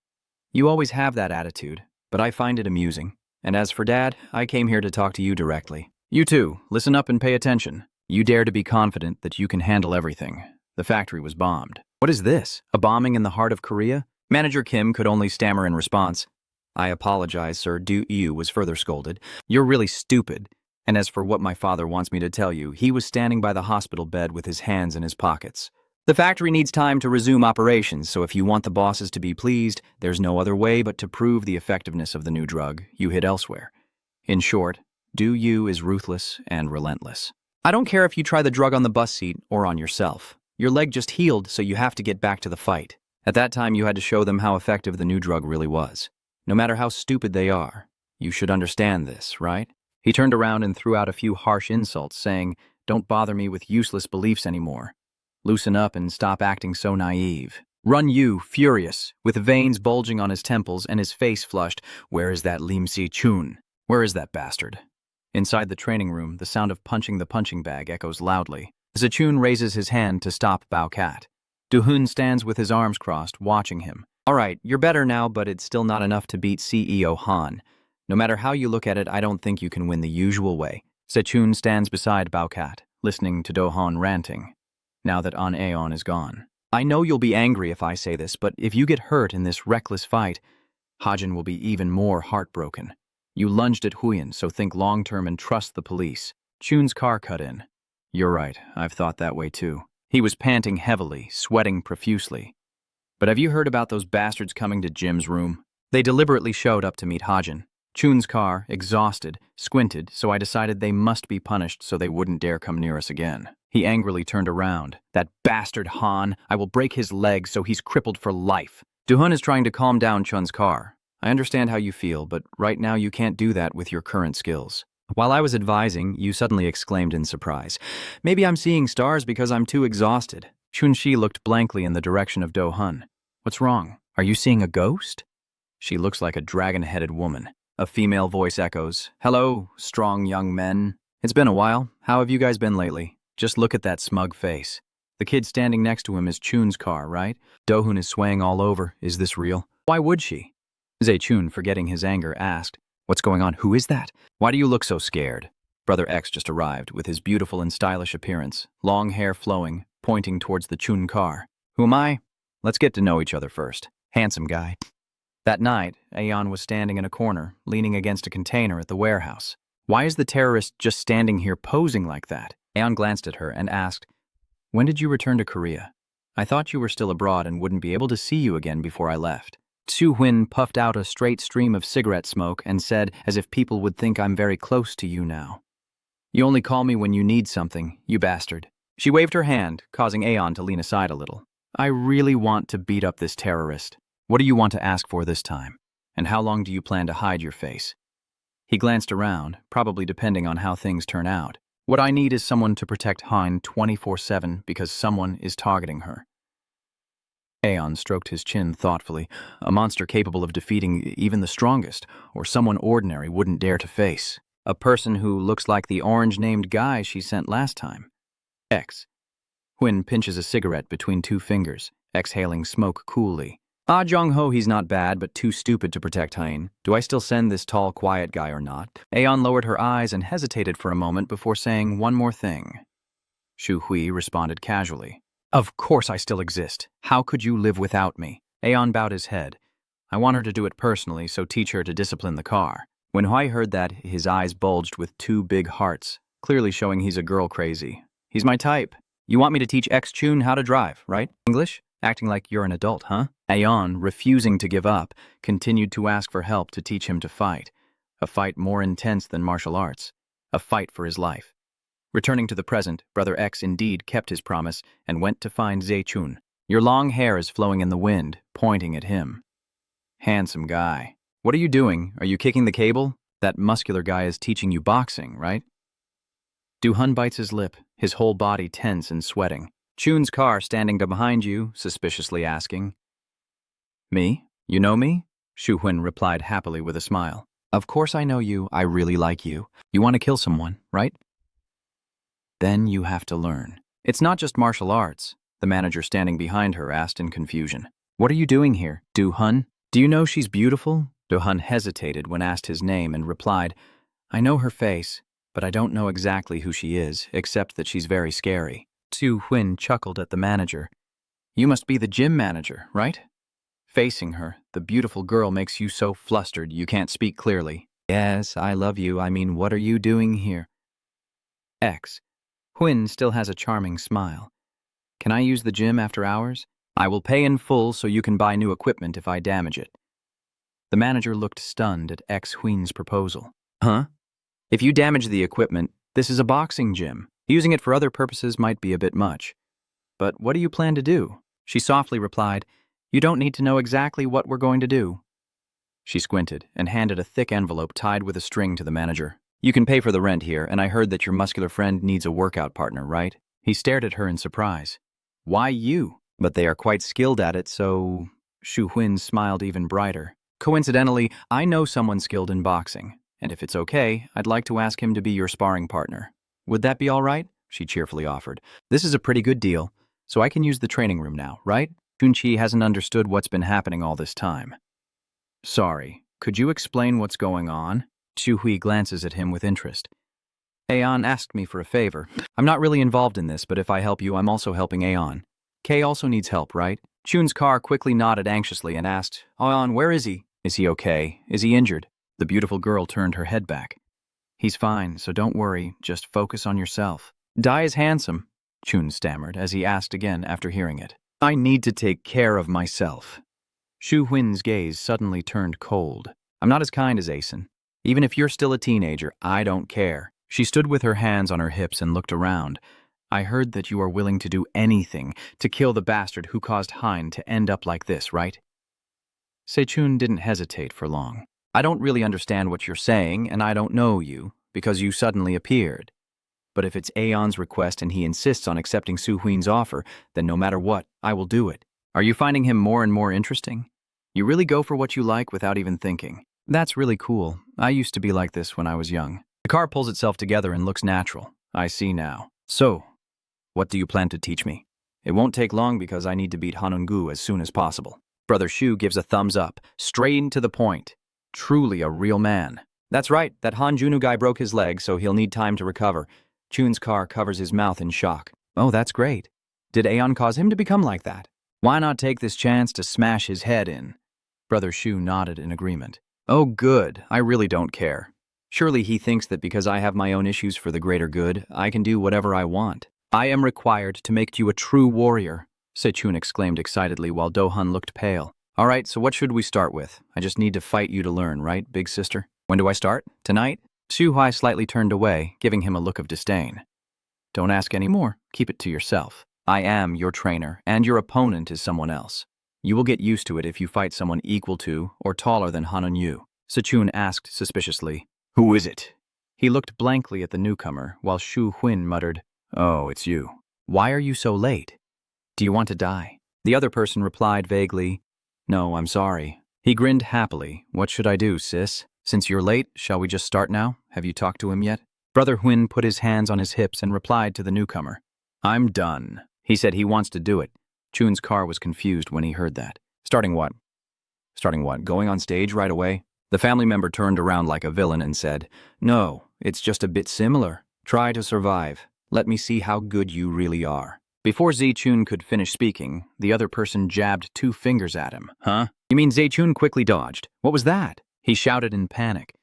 You always have that attitude, but I find it amusing. And as for Dad, I came here to talk to you directly. You two, listen up and pay attention. You dare to be confident that you can handle everything. The factory was bombed. What is this? A bombing in the heart of Korea?" Manager Kim could only stammer in response. "I apologize, sir." Du was further scolded. "You're really stupid. And as for what my father wants me to tell you, he was standing by the hospital bed with his hands in his pockets. The factory needs time to resume operations, so if you want the bosses to be pleased, there's no other way but to prove the effectiveness of the new drug you hid elsewhere. In short, Du is ruthless and relentless. I don't care if you try the drug on the bus seat or on yourself. Your leg just healed, so you have to get back to the fight. At that time, you had to show them how effective the new drug really was. No matter how stupid they are, you should understand this, right?" He turned around and threw out a few harsh insults, saying, "Don't bother me with useless beliefs anymore. Loosen up and stop acting so naive." Run Yu, furious, with veins bulging on his temples and his face flushed. "Where is that Lim Si-chun? Where is that bastard?" Inside the training room, the sound of punching the punching bag echoes loudly. Si-chun raises his hand to stop Bao Cat. Do-hun stands with his arms crossed, watching him. "All right, you're better now, but it's still not enough to beat CEO Han. No matter how you look at it, I don't think you can win the usual way." Se-chun stands beside Bao Cat, listening to Do-han ranting, now that An Aeon is gone. "I know you'll be angry if I say this, but if you get hurt in this reckless fight, Hajin will be even more heartbroken. You lunged at Huyen, so think long-term and trust the police." Chun's car cut in. "You're right, I've thought that way too." He was panting heavily, sweating profusely. "But have you heard about those bastards coming to Jim's room? They deliberately showed up to meet Hajin. Chun's car, exhausted, squinted, so I decided they must be punished so they wouldn't dare come near us again." He angrily turned around. "That bastard Han, I will break his legs so he's crippled for life." Do-hun is trying to calm down Chun's car. "I understand how you feel, but right now you can't do that with your current skills." While I was advising, you suddenly exclaimed in surprise, "Maybe I'm seeing stars because I'm too exhausted." Chun-shi looked blankly in the direction of Do-hun. "What's wrong? Are you seeing a ghost?" "She looks like a dragon-headed woman." A female voice echoes, "Hello, strong young men. It's been a while. How have you guys been lately? Just look at that smug face. The kid standing next to him is Chun's car, right? Do-hun is swaying all over. Is this real? Why would she?" Zhe-chun, forgetting his anger, asked, "What's going on? Who is that? Why do you look so scared?" Brother X just arrived, with his beautiful and stylish appearance, long hair flowing, pointing towards the Chun car. "Who am I? Let's get to know each other first. Handsome guy." That night, Aeon was standing in a corner, leaning against a container at the warehouse. "Why is the terrorist just standing here posing like that?" Aeon glanced at her and asked, "When did you return to Korea? I thought you were still abroad and wouldn't be able to see you again before I left." Su Huin puffed out a straight stream of cigarette smoke and said, as if people would think I'm very close to you now. "You only call me when you need something, you bastard." She waved her hand, causing Aeon to lean aside a little. "I really want to beat up this terrorist. What do you want to ask for this time? And how long do you plan to hide your face?" He glanced around, probably depending on how things turn out. "What I need is someone to protect Hein 24/7 because someone is targeting her." Aeon stroked his chin thoughtfully. "A monster capable of defeating even the strongest, or someone ordinary wouldn't dare to face. A person who looks like the orange-named guy she sent last time." X. Huin pinches a cigarette between two fingers, exhaling smoke coolly. "Ah, Jong-ho, he's not bad, but too stupid to protect Hein. Do I still send this tall, quiet guy or not?" Aeon lowered her eyes and hesitated for a moment before saying one more thing. Shu Hui responded casually. "Of course I still exist. How could you live without me?" Aeon bowed his head. "I want her to do it personally, so teach her to discipline the car." When Hui heard that, his eyes bulged with two big hearts, clearly showing he's a girl crazy. "He's my type. You want me to teach X-Chun how to drive, right? English? Acting like you're an adult, huh?" Aeon, refusing to give up, continued to ask for help to teach him to fight. A fight more intense than martial arts. A fight for his life. Returning to the present, Brother X indeed kept his promise and went to find Zhe-chun. "Your long hair is flowing in the wind," pointing at him. "Handsome guy. What are you doing? Are you kicking the cable? That muscular guy is teaching you boxing, right?" Du-hun bites his lip, his whole body tense and sweating. Chun's car standing behind you, suspiciously asking. Me? You know me? Shu-hun replied happily with a smile. Of course I know you. I really like you. You want to kill someone, right? Then you have to learn. It's not just martial arts, the manager standing behind her asked in confusion. What are you doing here, Du-hun? Do you know she's beautiful? Du-hun hesitated when asked his name and replied, I know her face, but I don't know exactly who she is, except that she's very scary. Tu-hun chuckled at the manager. You must be the gym manager, right? Facing her, the beautiful girl makes you so flustered you can't speak clearly. Yes, I love you. I mean, what are you doing here? X. Huynh still has a charming smile. Can I use the gym after hours? I will pay in full so you can buy new equipment if I damage it. The manager looked stunned at Huynn's proposal. Huh? If you damage the equipment, this is a boxing gym. Using it for other purposes might be a bit much. But what do you plan to do? She softly replied, You don't need to know exactly what we're going to do. She squinted and handed a thick envelope tied with a string to the manager. You can pay for the rent here, and I heard that your muscular friend needs a workout partner, right? He stared at her in surprise. Why you? But they are quite skilled at it, so... Shu-hun smiled even brighter. Coincidentally, I know someone skilled in boxing, and if it's okay, I'd like to ask him to be your sparring partner. Would that be all right? She cheerfully offered. This is a pretty good deal, so I can use the training room now, right? Chun-chi hasn't understood what's been happening all this time. Sorry, could you explain what's going on? Chu-hui glances at him with interest. Aeon asked me for a favor. I'm not really involved in this, but if I help you, I'm also helping Aeon. Kay also needs help, right? Chun's car quickly nodded anxiously and asked, Aeon, where is he? Is he okay? Is he injured? The beautiful girl turned her head back. He's fine, so don't worry, just focus on yourself. Dai is handsome, Chun stammered as he asked again after hearing it. I need to take care of myself. Shu-huin's gaze suddenly turned cold. I'm not as kind as Asen. Even if you're still a teenager, I don't care. She stood with her hands on her hips and looked around. I heard that you are willing to do anything to kill the bastard who caused Hein to end up like this, right? Se-chun didn't hesitate for long. I don't really understand what you're saying, and I don't know you, because you suddenly appeared. But if it's Aeon's request and he insists on accepting Su-huin's offer, then no matter what, I will do it. Are you finding him more and more interesting? You really go for what you like without even thinking. That's really cool. I used to be like this when I was young. The car pulls itself together and looks natural. I see now. So, what do you plan to teach me? It won't take long because I need to beat Hanungu as soon as possible. Brother Shu gives a thumbs up, straight to the point. Truly a real man. That's right, that Han Junu guy broke his leg, so he'll need time to recover. Chun's car covers his mouth in shock. Oh, that's great. Did Aeon cause him to become like that? Why not take this chance to smash his head in? Brother Shu nodded in agreement. Oh, good. I really don't care. Surely he thinks that because I have my own issues for the greater good, I can do whatever I want. I am required to make you a true warrior, Se-chun exclaimed excitedly while Do-hun looked pale. All right, so what should we start with? I just need to fight you to learn, right, big sister? When do I start? Tonight? Su-hui slightly turned away, giving him a look of disdain. Don't ask any more. Keep it to yourself. I am your trainer, and your opponent is someone else. You will get used to it if you fight someone equal to or taller than Hanun-yu. Se-chun asked suspiciously. Who is it? He looked blankly at the newcomer, while Shu-huin muttered, Oh, it's you. Why are you so late? Do you want to die? The other person replied vaguely, No, I'm sorry. He grinned happily. What should I do, sis? Since you're late, shall we just start now? Have you talked to him yet? Brother Huin put his hands on his hips and replied to the newcomer. I'm done. He said he wants to do it. Chun's car was confused when he heard that. Starting what? Starting what? Going on stage right away? The family member turned around like a villain and said, No, it's just a bit similar. Try to survive. Let me see how good you really are. Before Zechun could finish speaking, the other person jabbed 2 fingers at him. Huh? You mean Zechun quickly dodged? What was that? He shouted in panic.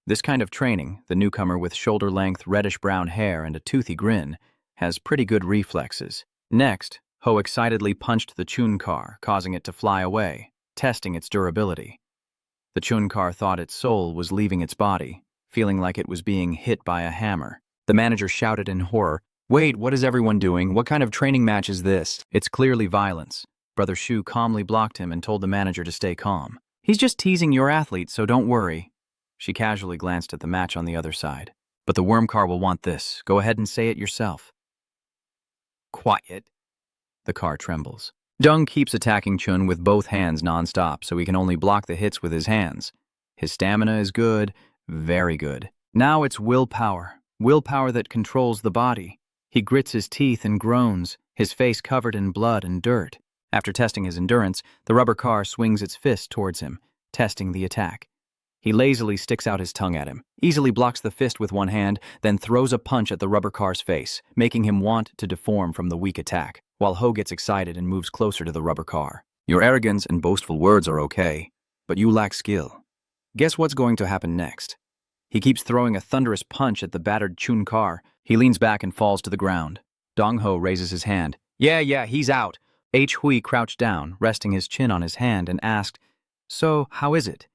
This kind of training, the newcomer with shoulder-length reddish-brown hair and a toothy grin, has pretty good reflexes. Next, Ho excitedly punched the Chun car, causing it to fly away, testing its durability. The Chun car thought its soul was leaving its body, feeling like it was being hit by a hammer. The manager shouted in horror, Wait, what is everyone doing? What kind of training match is this? It's clearly violence. Brother Shu calmly blocked him and told the manager to stay calm. He's just teasing your athlete, so don't worry. She casually glanced at the match on the other side. But the worm car will want this. Go ahead and say it yourself. Quiet. The car trembles. Dung keeps attacking Chun with both hands nonstop, so he can only block the hits with his hands. His stamina is good, very good. Now it's willpower. Willpower that controls the body. He grits his teeth and groans, his face covered in blood and dirt. After testing his endurance, the rubber car swings its fist towards him, testing the attack. He lazily sticks out his tongue at him, easily blocks the fist with one hand, then throws a punch at the rubber car's face, making him want to deform from the weak attack, while Ho gets excited and moves closer to the rubber car. Your arrogance and boastful words are okay, but you lack skill. Guess what's going to happen next? He keeps throwing a thunderous punch at the battered Chun car. He leans back and falls to the ground. Dong Ho raises his hand. Yeah, he's out. H. Hui crouched down, resting his chin on his hand, and asked, So, how is it?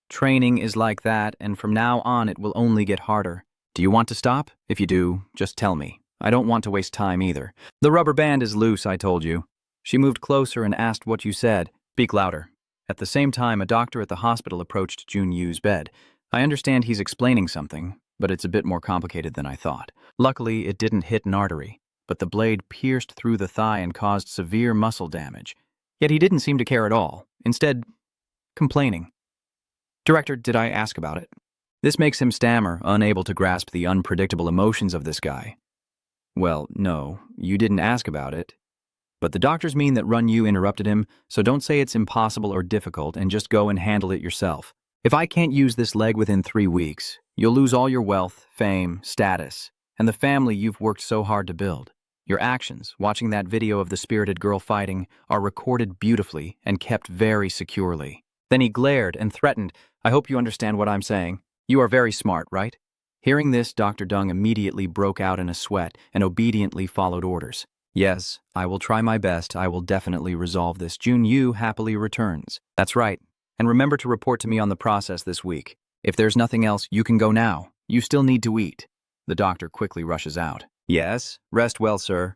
Training is like that, and from now on it will only get harder. Do you want to stop? If you do, just tell me. I don't want to waste time either. The rubber band is loose, I told you. She moved closer and asked what you said. Speak louder. At the same time, a doctor at the hospital approached Jun Yu's bed. I understand he's explaining something, but it's a bit more complicated than I thought. Luckily, it didn't hit an artery, but the blade pierced through the thigh and caused severe muscle damage. Yet he didn't seem to care at all, instead, complaining. Director, did I ask about it? This makes him stammer, unable to grasp the unpredictable emotions of this guy. Well, no, you didn't ask about it. But the doctors mean that Run Yu interrupted him, so don't say it's impossible or difficult and just go and handle it yourself. If I can't use this leg within 3 weeks, you'll lose all your wealth, fame, status, and the family you've worked so hard to build. Your actions, watching that video of the spirited girl fighting, are recorded beautifully and kept very securely. Then he glared and threatened, I hope you understand what I'm saying. You are very smart, right? Hearing this, Dr. Dung immediately broke out in a sweat and obediently followed orders. Yes, I will try my best. I will definitely resolve this. Jun Yu happily returns. That's right. And remember to report to me on the process this week. If there's nothing else, you can go now. You still need to eat. The doctor quickly rushes out. Yes, rest well, sir.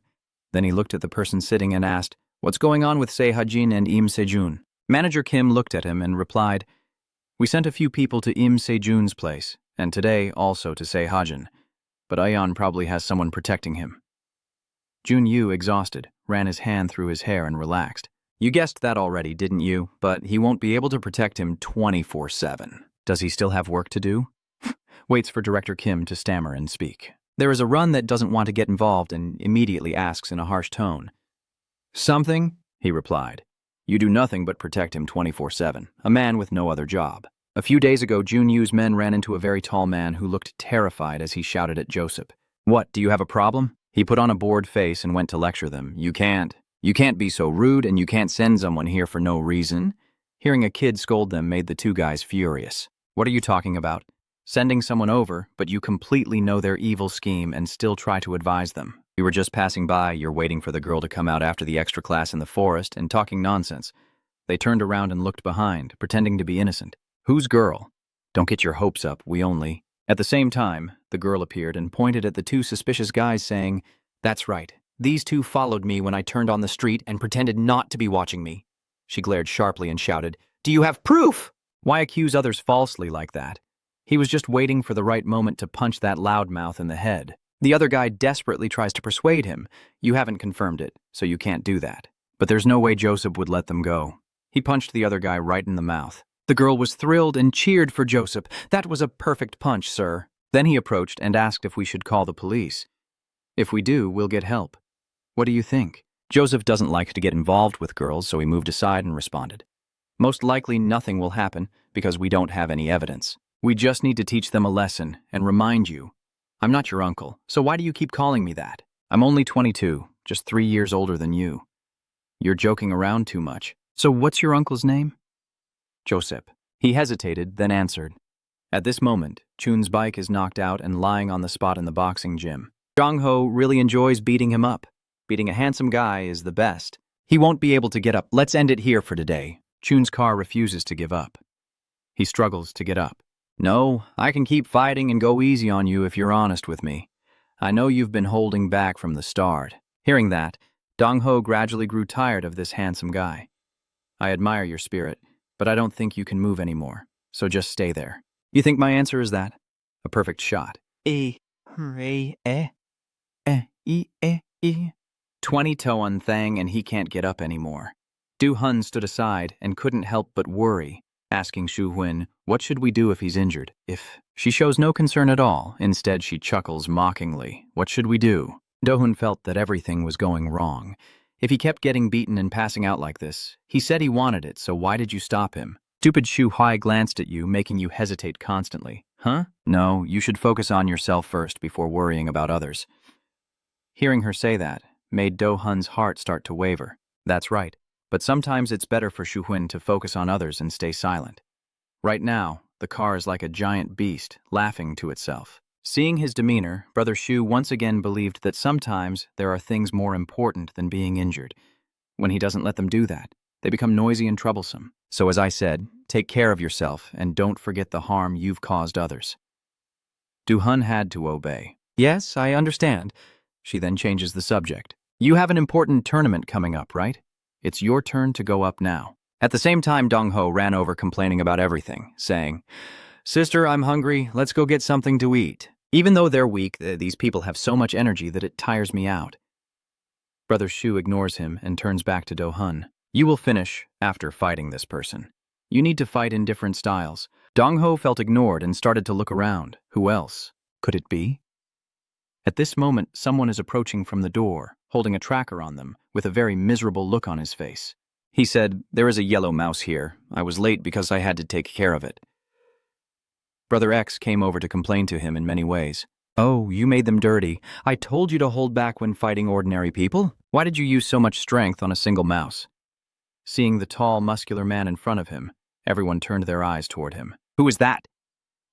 Then he looked at the person sitting and asked, What's going on with Se Hajin and Im Sejun? Manager Kim looked at him and replied, We sent a few people to Im Sejun's place, and today also to Se Hajin. But Ayan probably has someone protecting him. Jun Yu, exhausted, ran his hand through his hair and relaxed. You guessed that already, didn't you? But he won't be able to protect him 24/7. Does he still have work to do? Waits for Director Kim to stammer and speak. There is a run that doesn't want to get involved and immediately asks in a harsh tone. Something? He replied. You do nothing but protect him 24/7, a man with no other job. A few days ago, Jun Yu's men ran into a very tall man who looked terrified as he shouted at Joseph. What, do you have a problem? He put on a bored face and went to lecture them. You can't be so rude, and you can't send someone here for no reason. Hearing a kid scold them made the two guys furious. What are you talking about? Sending someone over, but you completely know their evil scheme and still try to advise them. We were just passing by, you're waiting for the girl to come out after the extra class in the forest and talking nonsense. They turned around and looked behind, pretending to be innocent. Whose girl? Don't get your hopes up, we only... At the same time, the girl appeared and pointed at the two suspicious guys saying, That's right. These two followed me when I turned on the street and pretended not to be watching me. She glared sharply and shouted, Do you have proof? Why accuse others falsely like that? He was just waiting for the right moment to punch that loudmouth in the head. The other guy desperately tries to persuade him. You haven't confirmed it, so you can't do that. But there's no way Joseph would let them go. He punched the other guy right in the mouth. The girl was thrilled and cheered for Joseph. That was a perfect punch, sir. Then he approached and asked if we should call the police. If we do, we'll get help. What do you think? Joseph doesn't like to get involved with girls, so he moved aside and responded. Most likely nothing will happen because we don't have any evidence. We just need to teach them a lesson and remind you. I'm not your uncle, so why do you keep calling me that? I'm only 22, just 3 years older than you. You're joking around too much. So what's your uncle's name? Joseph. He hesitated, then answered. At this moment, Chun's bike is knocked out and lying on the spot in the boxing gym. Jong-ho really enjoys beating him up. Beating a handsome guy is the best. He won't be able to get up. Let's end it here for today. Chun's car refuses to give up. He struggles to get up. No, I can keep fighting and go easy on you if you're honest with me. I know you've been holding back from the start. Hearing that, Dong-ho gradually grew tired of this handsome guy. I admire your spirit, but I don't think you can move anymore, so just stay there. You think my answer is that? A perfect shot. e, re, e. 20 Toan Thang and he can't get up anymore. Du Hun stood aside and couldn't help but worry, asking Shu Huin, what should we do if he's injured? If she shows no concern at all, instead she chuckles mockingly. What should we do? Do-hun felt that everything was going wrong. If he kept getting beaten and passing out like this, he said he wanted it, so why did you stop him? Stupid Shu Hai glanced at you, making you hesitate constantly. Huh? No, you should focus on yourself first before worrying about others. Hearing her say that made Do-hun's heart start to waver. That's right, but sometimes it's better for Shu Huin to focus on others and stay silent. Right now, the car is like a giant beast, laughing to itself. Seeing his demeanor, Brother Shu once again believed that sometimes there are things more important than being injured. When he doesn't let them do that, they become noisy and troublesome. So as I said, take care of yourself and don't forget the harm you've caused others. Du-hun had to obey. Yes, I understand. She then changes the subject. You have an important tournament coming up, right? It's your turn to go up now. At the same time, Dong-ho ran over complaining about everything, saying, Sister, I'm hungry. Let's go get something to eat. Even though they're weak, these people have so much energy that it tires me out. Brother Shu ignores him and turns back to Do-hun. You will finish after fighting this person. You need to fight in different styles. Dong-ho felt ignored and started to look around. Who else could it be? At this moment, someone is approaching from the door, holding a tracker on them, with a very miserable look on his face. He said, There is a yellow mouse here. I was late because I had to take care of it. Brother X came over to complain to him in many ways. Oh, you made them dirty. I told you to hold back when fighting ordinary people. Why did you use so much strength on a single mouse? Seeing the tall, muscular man in front of him, everyone turned their eyes toward him. Who is that?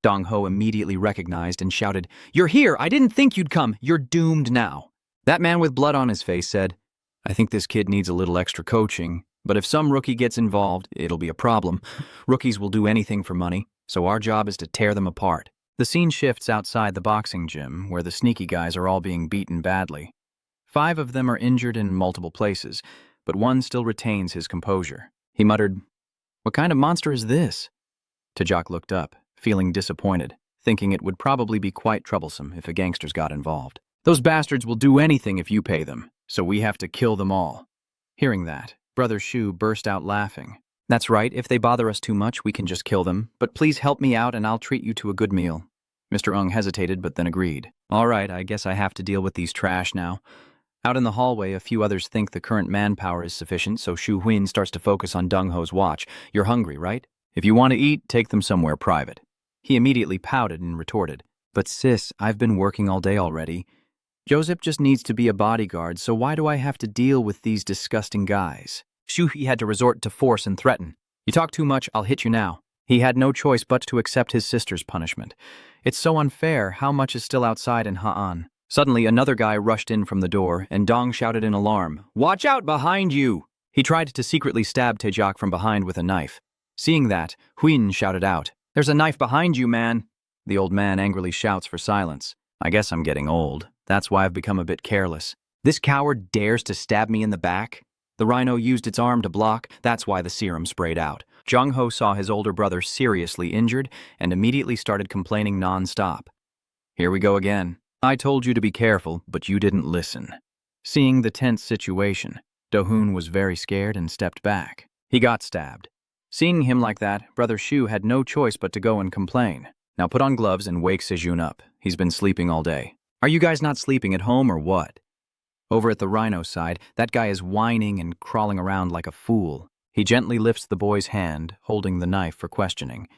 Dong-ho immediately recognized and shouted, You're here! I didn't think you'd come! You're doomed now! That man with blood on his face said, I think this kid needs a little extra coaching, but if some rookie gets involved, it'll be a problem. Rookies will do anything for money, so our job is to tear them apart. The scene shifts outside the boxing gym, where the sneaky guys are all being beaten badly. 5 of them are injured in multiple places, but one still retains his composure. He muttered, What kind of monster is this? Taejok looked up, feeling disappointed, thinking it would probably be quite troublesome if the gangsters got involved. Those bastards will do anything if you pay them, so we have to kill them all. Hearing that, Brother Shu burst out laughing. That's right, if they bother us too much, we can just kill them, but please help me out and I'll treat you to a good meal. Mr. Ung hesitated but then agreed. All right, I guess I have to deal with these trash now. Out in the hallway, a few others think the current manpower is sufficient, so Shu Huin starts to focus on Dong-ho's watch. You're hungry, right? If you want to eat, take them somewhere private. He immediately pouted and retorted. But sis, I've been working all day already. Joseph just needs to be a bodyguard, so why do I have to deal with these disgusting guys? Shu He had to resort to force and threaten. You talk too much, I'll hit you now. He had no choice but to accept his sister's punishment. It's so unfair, how much is still outside in Ha'an? Suddenly, another guy rushed in from the door, and Dong shouted in alarm, Watch out behind you! He tried to secretly stab Taejok from behind with a knife. Seeing that, Huin shouted out, There's a knife behind you, man! The old man angrily shouts for silence. I guess I'm getting old. That's why I've become a bit careless. This coward dares to stab me in the back? The rhino used its arm to block, that's why the serum sprayed out. Jung-ho saw his older brother seriously injured and immediately started complaining non-stop. Here we go again. I told you to be careful, but you didn't listen. Seeing the tense situation, Do-hun was very scared and stepped back. He got stabbed. Seeing him like that, Brother Shu had no choice but to go and complain. Now put on gloves and wake Sejun up. He's been sleeping all day. Are you guys not sleeping at home or what? Over at the rhino side, that guy is whining and crawling around like a fool. He gently lifts the boy's hand, holding the knife for questioning.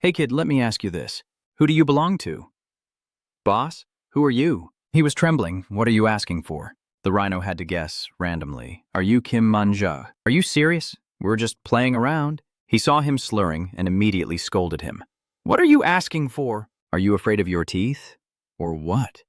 Hey kid, let me ask you this. Who do you belong to? Boss? Who are you? He was trembling. What are you asking for? The rhino had to guess, randomly. Are you Kim Manja? Are you serious? We're just playing around. He saw him slurring and immediately scolded him. What are you asking for? Are you afraid of your teeth? Or what?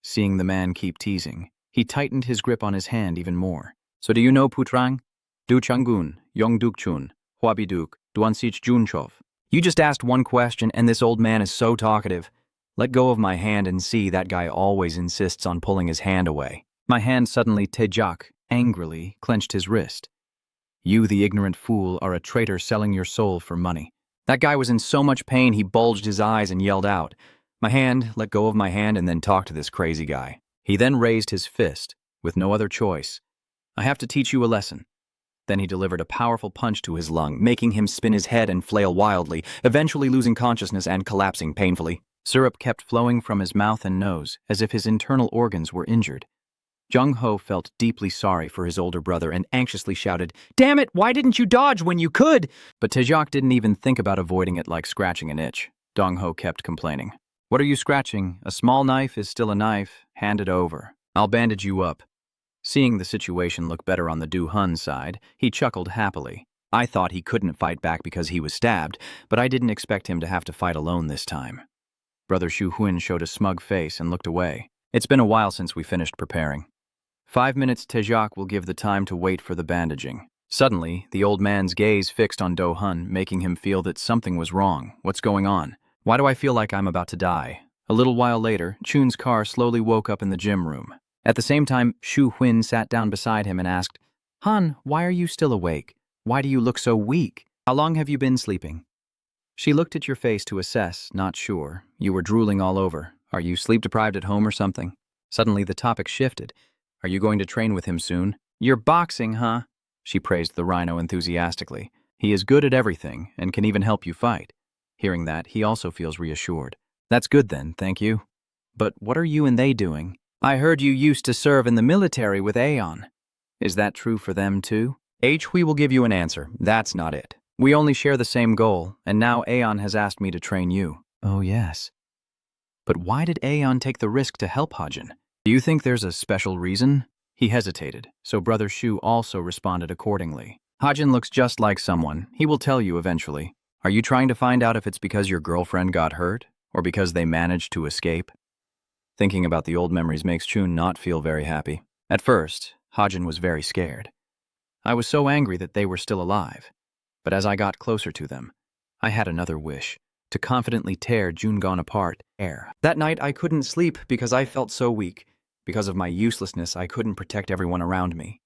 Seeing the man keep teasing, he tightened his grip on his hand even more. So do you know Putrang? Du Changun, Yong Dukchun, Huabiduk, Duansich Junchov. You just asked one question and this old man is so talkative. Let go of my hand and see, that guy always insists on pulling his hand away. My hand suddenly, Taejok angrily clenched his wrist. You, the ignorant fool, are a traitor selling your soul for money. That guy was in so much pain he bulged his eyes and yelled out. My hand, let go of my hand, and then talk to this crazy guy. He then raised his fist, with no other choice. I have to teach you a lesson. Then he delivered a powerful punch to his lung, making him spin his head and flail wildly, eventually losing consciousness and collapsing painfully. Syrup kept flowing from his mouth and nose, as if his internal organs were injured. Jung-ho felt deeply sorry for his older brother and anxiously shouted, "Damn it, why didn't you dodge when you could?" But Taejok didn't even think about avoiding it like scratching an itch. Dong-ho kept complaining. What are you scratching? A small knife is still a knife. Hand it over. I'll bandage you up. Seeing the situation look better on the Do-hun side, he chuckled happily. I thought he couldn't fight back because he was stabbed, but I didn't expect him to have to fight alone this time. Brother Shu-hun showed a smug face and looked away. It's been a while since we finished preparing. 5 minutes Taejok will give the time to wait for the bandaging. Suddenly, the old man's gaze fixed on Do-hun, making him feel that something was wrong. What's going on? Why do I feel like I'm about to die? A little while later, Chun's car slowly woke up in the gym room. At the same time, Shu-hun sat down beside him and asked, Han, why are you still awake? Why do you look so weak? How long have you been sleeping? She looked at your face to assess, not sure. You were drooling all over. Are you sleep-deprived at home or something? Suddenly, the topic shifted. Are you going to train with him soon? You're boxing, huh? She praised the rhino enthusiastically. He is good at everything and can even help you fight. Hearing that, he also feels reassured. That's good then, thank you. But what are you and they doing? I heard you used to serve in the military with Aeon. Is that true for them too? We will give you an answer. That's not it. We only share the same goal, and now Aeon has asked me to train you. Oh yes. But why did Aeon take the risk to help Hajin? Do you think there's a special reason? He hesitated, so Brother Shu also responded accordingly. Hajin looks just like someone. He will tell you eventually. Are you trying to find out if it's because your girlfriend got hurt, or because they managed to escape? Thinking about the old memories makes Chun not feel very happy. At first, Hajin was very scared. I was so angry that they were still alive. But as I got closer to them, I had another wish, to confidently tear Jungon apart. That night I couldn't sleep because I felt so weak. Because of my uselessness, I couldn't protect everyone around me.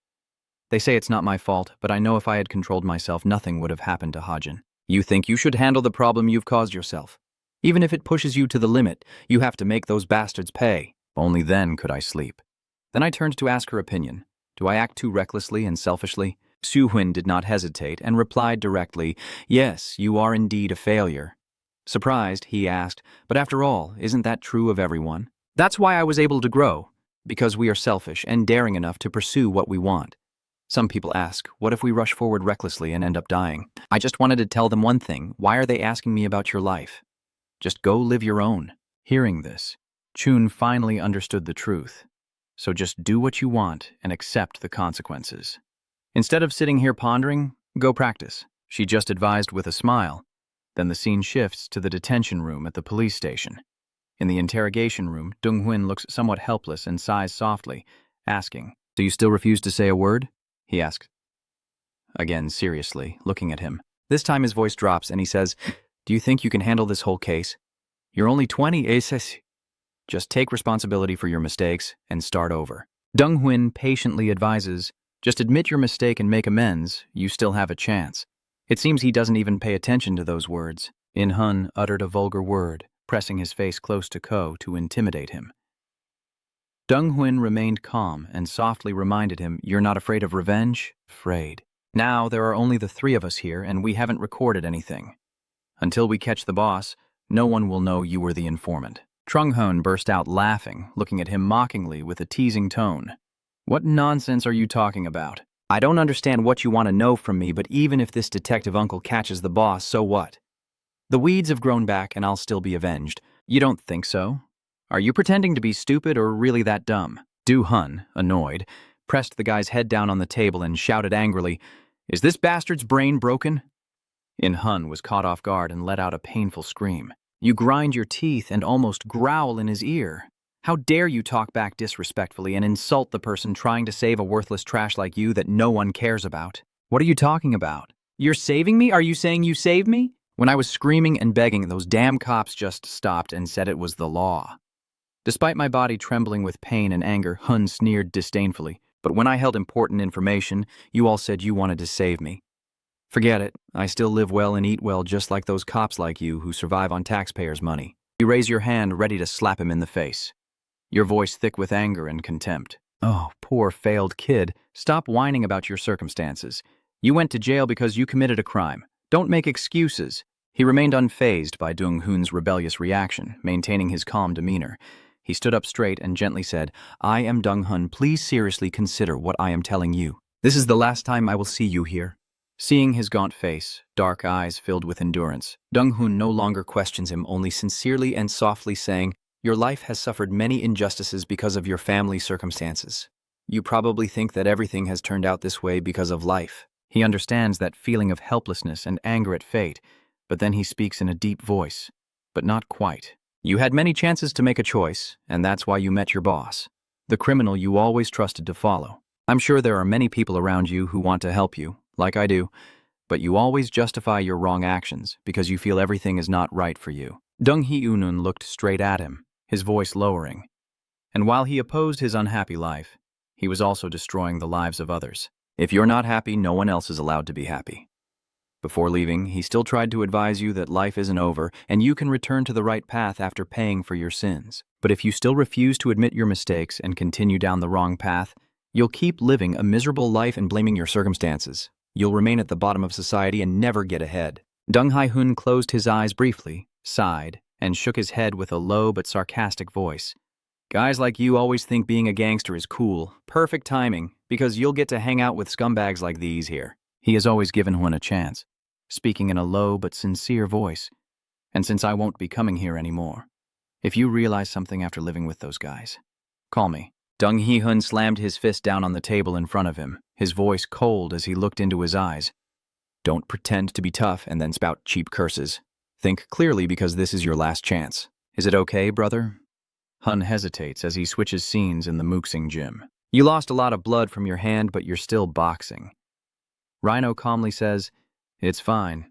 They say it's not my fault, but I know if I had controlled myself, nothing would have happened to Hajin. You think you should handle the problem you've caused yourself. Even if it pushes you to the limit, you have to make those bastards pay. Only then could I sleep. Then I turned to ask her opinion. Do I act too recklessly and selfishly? Soo-hun did not hesitate and replied directly, yes, you are indeed a failure. Surprised, he asked, but after all, isn't that true of everyone? That's why I was able to grow, because we are selfish and daring enough to pursue what we want. Some people ask, what if we rush forward recklessly and end up dying? I just wanted to tell them one thing. Why are they asking me about your life? Just go live your own. Hearing this, Chun finally understood the truth. So just do what you want and accept the consequences. Instead of sitting here pondering, go practice, she just advised with a smile. Then the scene shifts to the detention room at the police station. In the interrogation room, Dong-hun looks somewhat helpless and sighs softly, asking, do you still refuse to say a word? He asked. Again, seriously, looking at him. This time his voice drops and he says, do you think you can handle this whole case? You're only 20, aces. Just take responsibility for your mistakes and start over. Dong-hun patiently advises, just admit your mistake and make amends, you still have a chance. It seems he doesn't even pay attention to those words. In-hun uttered a vulgar word, pressing his face close to Ko to intimidate him. Dong-hun remained calm and softly reminded him, you're not afraid of revenge? Afraid. Now there are only the three of us here and we haven't recorded anything. Until we catch the boss, no one will know you were the informant. Trung-hun burst out laughing, looking at him mockingly with a teasing tone. What nonsense are you talking about? I don't understand what you want to know from me, but even if this detective uncle catches the boss, so what? The weeds have grown back and I'll still be avenged. You don't think so? Are you pretending to be stupid or really that dumb? Do-hun, annoyed, pressed the guy's head down on the table and shouted angrily, is this bastard's brain broken? In-hun was caught off guard and let out a painful scream. You grind your teeth and almost growl in his ear. How dare you talk back disrespectfully and insult the person trying to save a worthless trash like you that no one cares about? What are you talking about? You're saving me? Are you saying you saved me? When I was screaming and begging, those damn cops just stopped and said it was the law. Despite my body trembling with pain and anger, Hun sneered disdainfully. But when I held important information, you all said you wanted to save me. Forget it. I still live well and eat well just like those cops like you who survive on taxpayers' money. You raise your hand ready to slap him in the face, your voice thick with anger and contempt. Oh, poor failed kid, stop whining about your circumstances. You went to jail because you committed a crime. Don't make excuses. He remained unfazed by Dong-hoon's rebellious reaction, maintaining his calm demeanor. He stood up straight and gently said, I am Dong-hoon. Please seriously consider what I am telling you. This is the last time I will see you here. Seeing his gaunt face, dark eyes filled with endurance, Dong-hoon no longer questions him, only sincerely and softly saying, Your life has suffered many injustices because of your family circumstances. You probably think that everything has turned out this way because of life. He understands that feeling of helplessness and anger at fate, but then he speaks in a deep voice. But not quite. You had many chances to make a choice, and that's why you met your boss, the criminal you always trusted to follow. I'm sure there are many people around you who want to help you, like I do, but you always justify your wrong actions because you feel everything is not right for you. Dong-hee-unun looked straight at him, his voice lowering. And while he opposed his unhappy life, he was also destroying the lives of others. If you're not happy, no one else is allowed to be happy. Before leaving, he still tried to advise you that life isn't over and you can return to the right path after paying for your sins. But if you still refuse to admit your mistakes and continue down the wrong path, you'll keep living a miserable life and blaming your circumstances. You'll remain at the bottom of society and never get ahead. Dong-hae-hoon closed his eyes briefly, sighed, and shook his head with a low but sarcastic voice. Guys like you always think being a gangster is cool. Perfect timing, because you'll get to hang out with scumbags like these here. He has always given one a chance, speaking in a low but sincere voice. And since I won't be coming here anymore, if you realize something after living with those guys, call me. Dong-hee-hoon slammed his fist down on the table in front of him, his voice cold as he looked into his eyes. Don't pretend to be tough and then spout cheap curses. Think clearly because this is your last chance. Is it okay, brother? Hun hesitates as he switches scenes in the Mooksing gym. You lost a lot of blood from your hand, but you're still boxing. Rhino calmly says, It's fine.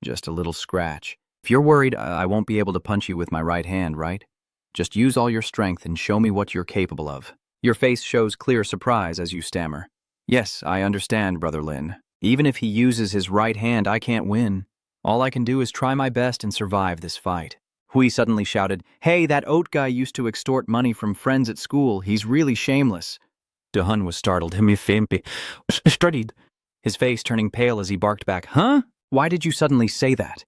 Just a little scratch. If you're worried, I won't be able to punch you with my right hand, right? Just use all your strength and show me what you're capable of. Your face shows clear surprise as you stammer. Yes, I understand, Brother Lin. Even if he uses his right hand, I can't win. All I can do is try my best and survive this fight. Hui suddenly shouted, Hey, that oat guy used to extort money from friends at school. He's really shameless. De-hun was startled. Studied. His face turning pale as he barked back, Huh? Why did you suddenly say that?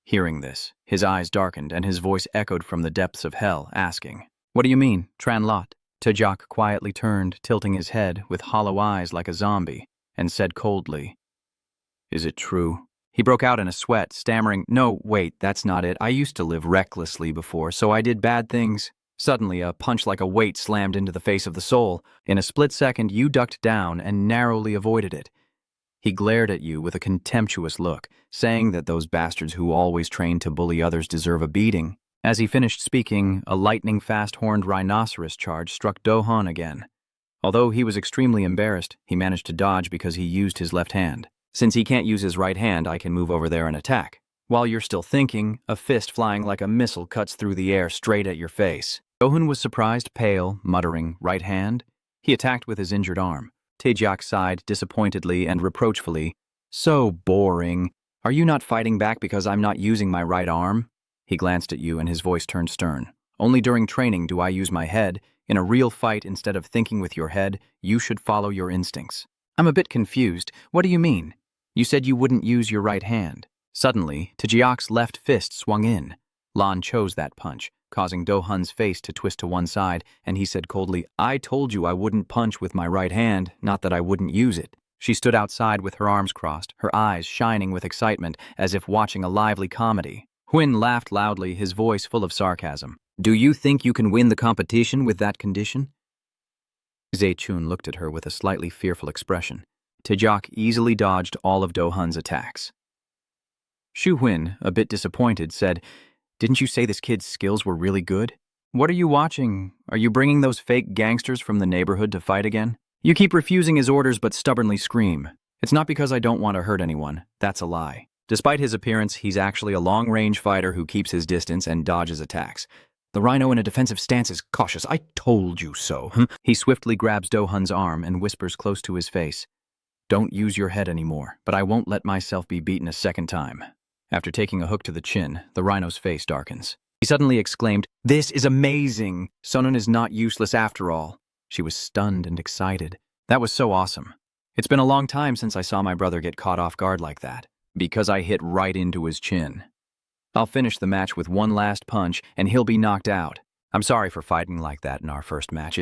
Hearing this, his eyes darkened and his voice echoed from the depths of hell, asking, What do you mean, Tran Lot? Tejak quietly turned, tilting his head with hollow eyes like a zombie, and said coldly, Is it true? He broke out in a sweat, stammering, No, wait, that's not it. I used to live recklessly before, so I did bad things. Suddenly, a punch like a weight slammed into the face of the soul. In a split second, you ducked down and narrowly avoided it. He glared at you with a contemptuous look, saying that those bastards who always train to bully others deserve a beating. As he finished speaking, a lightning-fast horned rhinoceros charge struck Do-hun again. Although he was extremely embarrassed, he managed to dodge because he used his left hand. Since he can't use his right hand, I can move over there and attack. While you're still thinking, a fist flying like a missile cuts through the air straight at your face. Do-hun was surprised, pale, muttering, right hand. He attacked with his injured arm. Taejak sighed disappointedly and reproachfully. So boring. Are you not fighting back because I'm not using my right arm? He glanced at you and his voice turned stern. Only during training do I use my head. In a real fight, instead of thinking with your head, you should follow your instincts. I'm a bit confused. What do you mean? You said you wouldn't use your right hand. Suddenly, Taejak's left fist swung in. Lan chose that punch, causing Do-hun's face to twist to one side, and he said coldly, I told you I wouldn't punch with my right hand, not that I wouldn't use it. She stood outside with her arms crossed, her eyes shining with excitement, as if watching a lively comedy. Huin laughed loudly, his voice full of sarcasm. Do you think you can win the competition with that condition? Zai-chun looked at her with a slightly fearful expression. Taejak easily dodged all of Do-hun's attacks. Shu Huin, a bit disappointed, said, Didn't you say this kid's skills were really good? What are you watching? Are you bringing those fake gangsters from the neighborhood to fight again? You keep refusing his orders but stubbornly scream. It's not because I don't want to hurt anyone. That's a lie. Despite his appearance, he's actually a long-range fighter who keeps his distance and dodges attacks. The rhino in a defensive stance is cautious. I told you so. He swiftly grabs Do-hun's arm and whispers close to his face. Don't use your head anymore, but I won't let myself be beaten a second time. After taking a hook to the chin, the rhino's face darkens. He suddenly exclaimed, "This is amazing! Sonun is not useless after all." She was stunned and excited. That was so awesome. It's been a long time since I saw my brother get caught off guard like that, because I hit right into his chin. I'll finish the match with one last punch, and he'll be knocked out. I'm sorry for fighting like that in our first match,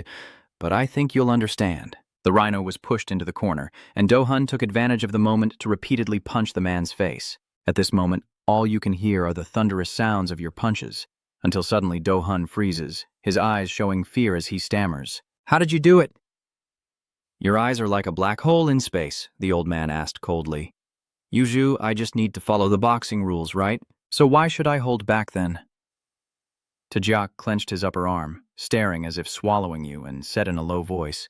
but I think you'll understand. The rhino was pushed into the corner, and Do-hun took advantage of the moment to repeatedly punch the man's face. At this moment, all you can hear are the thunderous sounds of your punches, until suddenly Do-hun freezes, his eyes showing fear as he stammers. "How did you do it?" "Your eyes are like a black hole in space," the old man asked coldly. "Yuju, I just need to follow the boxing rules, right? So why should I hold back then?" Tajiak clenched his upper arm, staring as if swallowing you, and said in a low voice,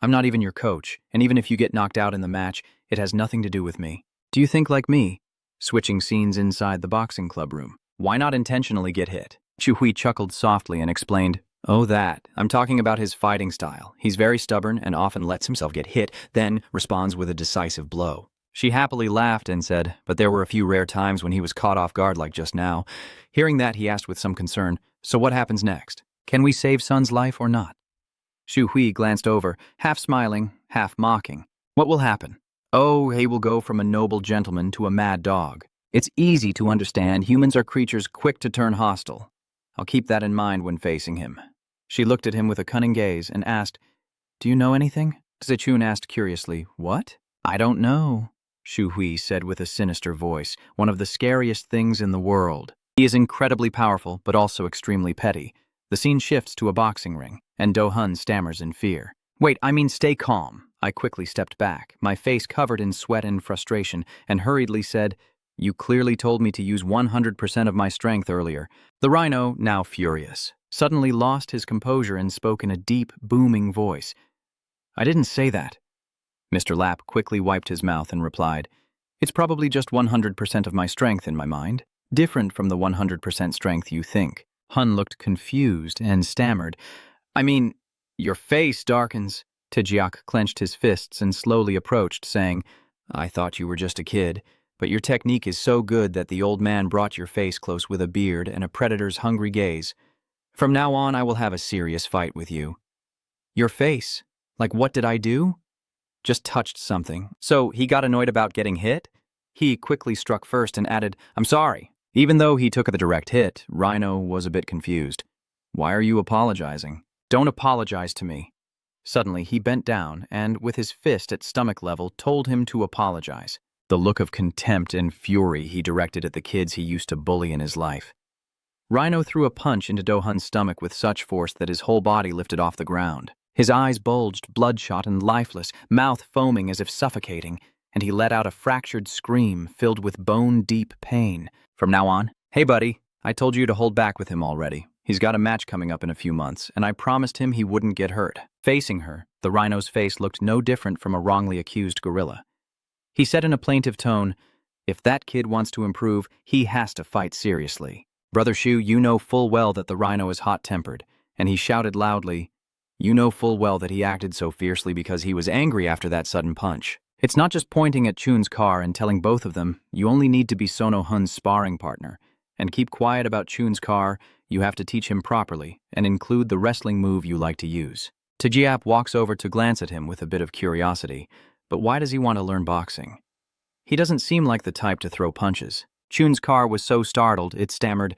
"I'm not even your coach, and even if you get knocked out in the match, it has nothing to do with me. Do you think like me?" Switching scenes inside the boxing club room. "Why not intentionally get hit?" Chuhui chuckled softly and explained, "Oh, that. I'm talking about his fighting style. He's very stubborn and often lets himself get hit, then responds with a decisive blow." She happily laughed and said, "But there were a few rare times when he was caught off guard like just now." Hearing that, he asked with some concern, "So what happens next? Can we save Sun's life or not?" Shu Hui glanced over, half smiling, half mocking. "What will happen? Oh, he will go from a noble gentleman to a mad dog. It's easy to understand humans are creatures quick to turn hostile. I'll keep that in mind when facing him." She looked at him with a cunning gaze and asked, "Do you know anything?" Zichun asked curiously, "What?" "I don't know," Shu Hui said with a sinister voice, "one of the scariest things in the world. He is incredibly powerful, but also extremely petty." The scene shifts to a boxing ring, and Do-hun stammers in fear. "Wait, I mean stay calm." I quickly stepped back, my face covered in sweat and frustration, and hurriedly said, "You clearly told me to use 100% of my strength earlier." The rhino, now furious, suddenly lost his composure and spoke in a deep, booming voice. "I didn't say that." Mr. Lapp quickly wiped his mouth and replied, "It's probably just 100% of my strength in my mind, different from the 100% strength you think." Hun looked confused and stammered, "I mean, your face darkens." Tajiak clenched his fists and slowly approached, saying, "I thought you were just a kid, but your technique is so good that the old man brought your face close with a beard and a predator's hungry gaze. From now on, I will have a serious fight with you." "Your face? Like what did I do?" "Just touched something." "So he got annoyed about getting hit?" He quickly struck first and added, "I'm sorry." Even though he took the direct hit, Rhino was a bit confused. "Why are you apologizing?" "Don't apologize to me." Suddenly, he bent down and, with his fist at stomach level, told him to apologize. The look of contempt and fury he directed at the kids he used to bully in his life. Rhino threw a punch into Do-hun's stomach with such force that his whole body lifted off the ground. His eyes bulged, bloodshot and lifeless, mouth foaming as if suffocating, and he let out a fractured scream filled with bone-deep pain. From now on, "Hey buddy, I told you to hold back with him already. He's got a match coming up in a few months, and I promised him he wouldn't get hurt." Facing her, the rhino's face looked no different from a wrongly accused gorilla. He said in a plaintive tone, "If that kid wants to improve, he has to fight seriously." "Brother Shu, you know full well that the rhino is hot-tempered," and he shouted loudly, "You know full well that he acted so fiercely because he was angry after that sudden punch. It's not just pointing at Chun's car and telling both of them, you only need to be Sono Hun's sparring partner, and keep quiet about Chun's car. You have to teach him properly, and include the wrestling move you like to use." Tajiap walks over to glance at him with a bit of curiosity, but why does he want to learn boxing? He doesn't seem like the type to throw punches. Chun's car was so startled, it stammered,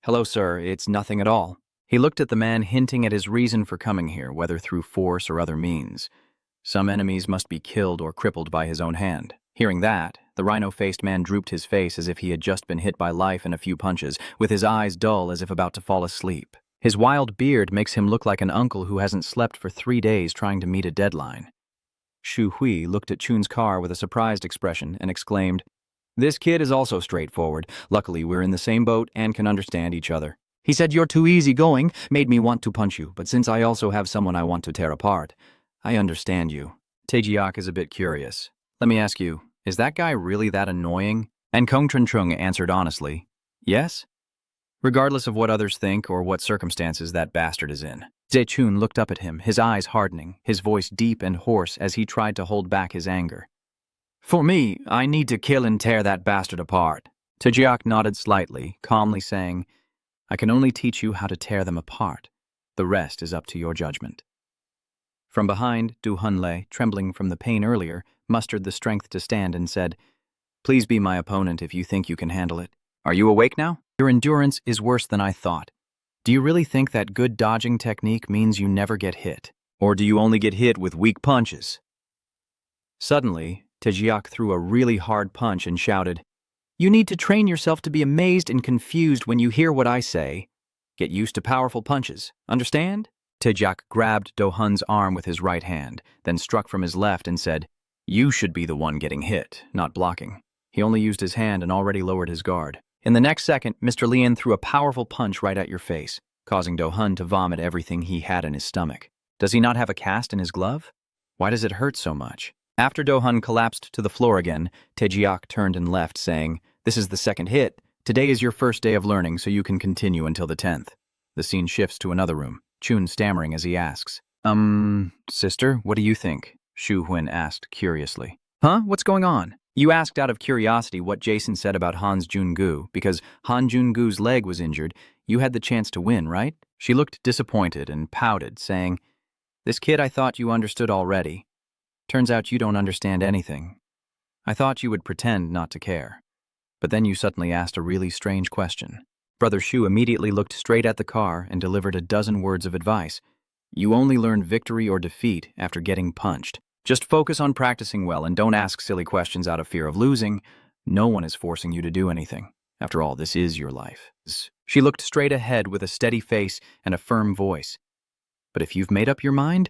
"Hello, sir, it's nothing at all." He looked at the man, hinting at his reason for coming here, whether through force or other means. Some enemies must be killed or crippled by his own hand. Hearing that, the rhino-faced man drooped his face as if he had just been hit by life in a few punches, with his eyes dull as if about to fall asleep. His wild beard makes him look like an uncle who hasn't slept for 3 days trying to meet a deadline. Shu Hui looked at Chun's car with a surprised expression and exclaimed, "This kid is also straightforward. Luckily, we're in the same boat and can understand each other. He said you're too easygoing, made me want to punch you, but since I also have someone I want to tear apart, I understand you." Taejiak is a bit curious. "Let me ask you, is that guy really that annoying?" And Kong Chun answered honestly, "Yes." Regardless of what others think or what circumstances that bastard is in. Zechun looked up at him, his eyes hardening, his voice deep and hoarse as he tried to hold back his anger. "For me, I need to kill and tear that bastard apart." Tajiak nodded slightly, calmly saying, I can only teach you how to tear them apart. The rest is up to your judgment. From behind, Du Hunlei, trembling from the pain earlier, mustered the strength to stand and said, "Please be my opponent if you think you can handle it. Are you awake now? Your endurance is worse than I thought. Do you really think that good dodging technique means you never get hit? Or do you only get hit with weak punches?" Suddenly, Taejiak threw a really hard punch and shouted, "You need to train yourself to be amazed and confused when you hear what I say. Get used to powerful punches. Understand?" Taejiak grabbed Do Hun's arm with his right hand, then struck from his left and said, "You should be the one getting hit, not blocking." He only used his hand and already lowered his guard. In the next second, Mr. Lian threw a powerful punch right at your face, causing Do Hun to vomit everything he had in his stomach. Does he not have a cast in his glove? Why does it hurt so much? After Do Hun collapsed to the floor again, Taejiak turned and left, saying, "This is the second hit. Today is your first day of learning, so you can continue until the 10th. The scene shifts to another room, Chun stammering as he asks, Sister, what do you think?" Shu Huin asked curiously. "Huh? What's going on?" "You asked out of curiosity what Jason said about Hans Jungu, because Han Jungu's leg was injured. You had the chance to win, right?" She looked disappointed and pouted, saying, "This kid I thought you understood already. Turns out you don't understand anything. I thought you would pretend not to care. But then you suddenly asked a really strange question." Brother Shu immediately looked straight at the car and delivered a dozen words of advice. "You only learn victory or defeat after getting punched. Just focus on practicing well and don't ask silly questions out of fear of losing. No one is forcing you to do anything. After all, this is your life." She looked straight ahead with a steady face and a firm voice. "But if you've made up your mind,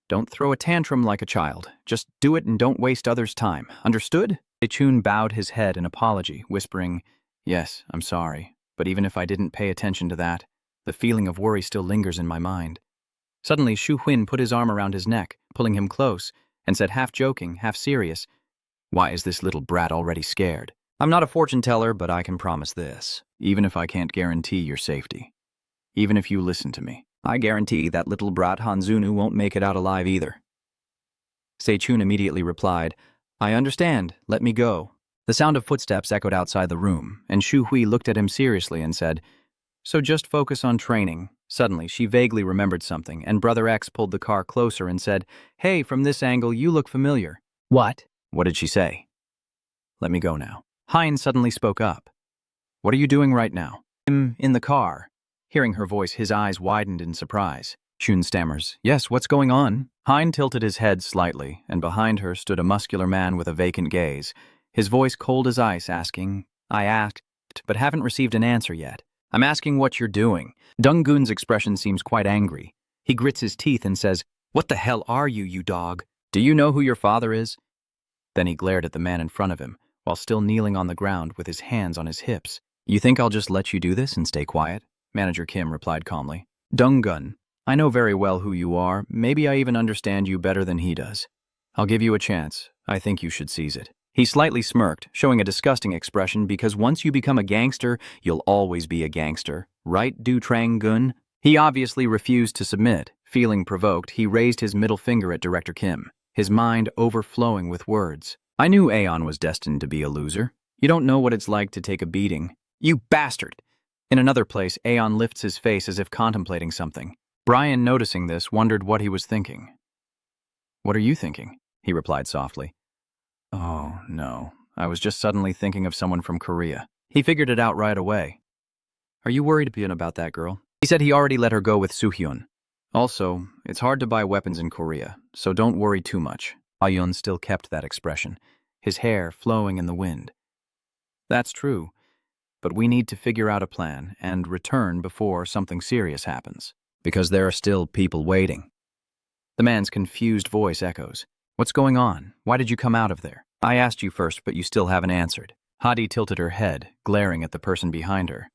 don't throw a tantrum like a child. Just do it and don't waste others' time. Understood?" Chun bowed his head in apology, whispering, "Yes, I'm sorry. But even if I didn't pay attention to that, the feeling of worry still lingers in my mind." Suddenly, Shu Huin put his arm around his neck, pulling him close, and said half joking, half serious, "Why is this little brat already scared? I'm not a fortune teller, but I can promise this. Even if I can't guarantee your safety. Even if you listen to me, I guarantee that little brat Hanzunu won't make it out alive either." Seichun immediately replied, "I understand. Let me go." The sound of footsteps echoed outside the room, and Shu Hui looked at him seriously and said, "So just focus on training." Suddenly, she vaguely remembered something, and Brother X pulled the car closer and said, "Hey, from this angle, you look familiar." "What?" "What did she say?" "Let me go now." Hein suddenly spoke up. "What are you doing right now?" "I'm in the car." Hearing her voice, his eyes widened in surprise. Chun stammers, "Yes, what's going on?" Hein tilted his head slightly, and behind her stood a muscular man with a vacant gaze, his voice cold as ice, asking, "I asked, but haven't received an answer yet. I'm asking what you're doing." Dunggun's expression seems quite angry. He grits his teeth and says, "What the hell are you, you dog? Do you know who your father is?" Then he glared at the man in front of him, while still kneeling on the ground with his hands on his hips. "You think I'll just let you do this and stay quiet?" Manager Kim replied calmly. "Dunggun, I know very well who you are. Maybe I even understand you better than he does. I'll give you a chance. I think you should seize it." He slightly smirked, showing a disgusting expression because once you become a gangster, you'll always be a gangster. Right, Du Trang Gun? He obviously refused to submit. Feeling provoked, he raised his middle finger at Director Kim, his mind overflowing with words. "I knew Aeon was destined to be a loser. You don't know what it's like to take a beating. You bastard!" In another place, Aeon lifts his face as if contemplating something. Brian, noticing this, wondered what he was thinking. "What are you thinking?" he replied softly. "Oh, no. I was just suddenly thinking of someone from Korea." He figured it out right away. "Are you worried about that girl?" He said he already let her go with Soo-hyun. "Also, it's hard to buy weapons in Korea, so don't worry too much." Ah-yun still kept that expression, his hair flowing in the wind. "That's true, but we need to figure out a plan and return before something serious happens, because there are still people waiting." The man's confused voice echoes. "What's going on? Why did you come out of there?" "I asked you first, but you still haven't answered." Hadi tilted her head, glaring at the person behind her.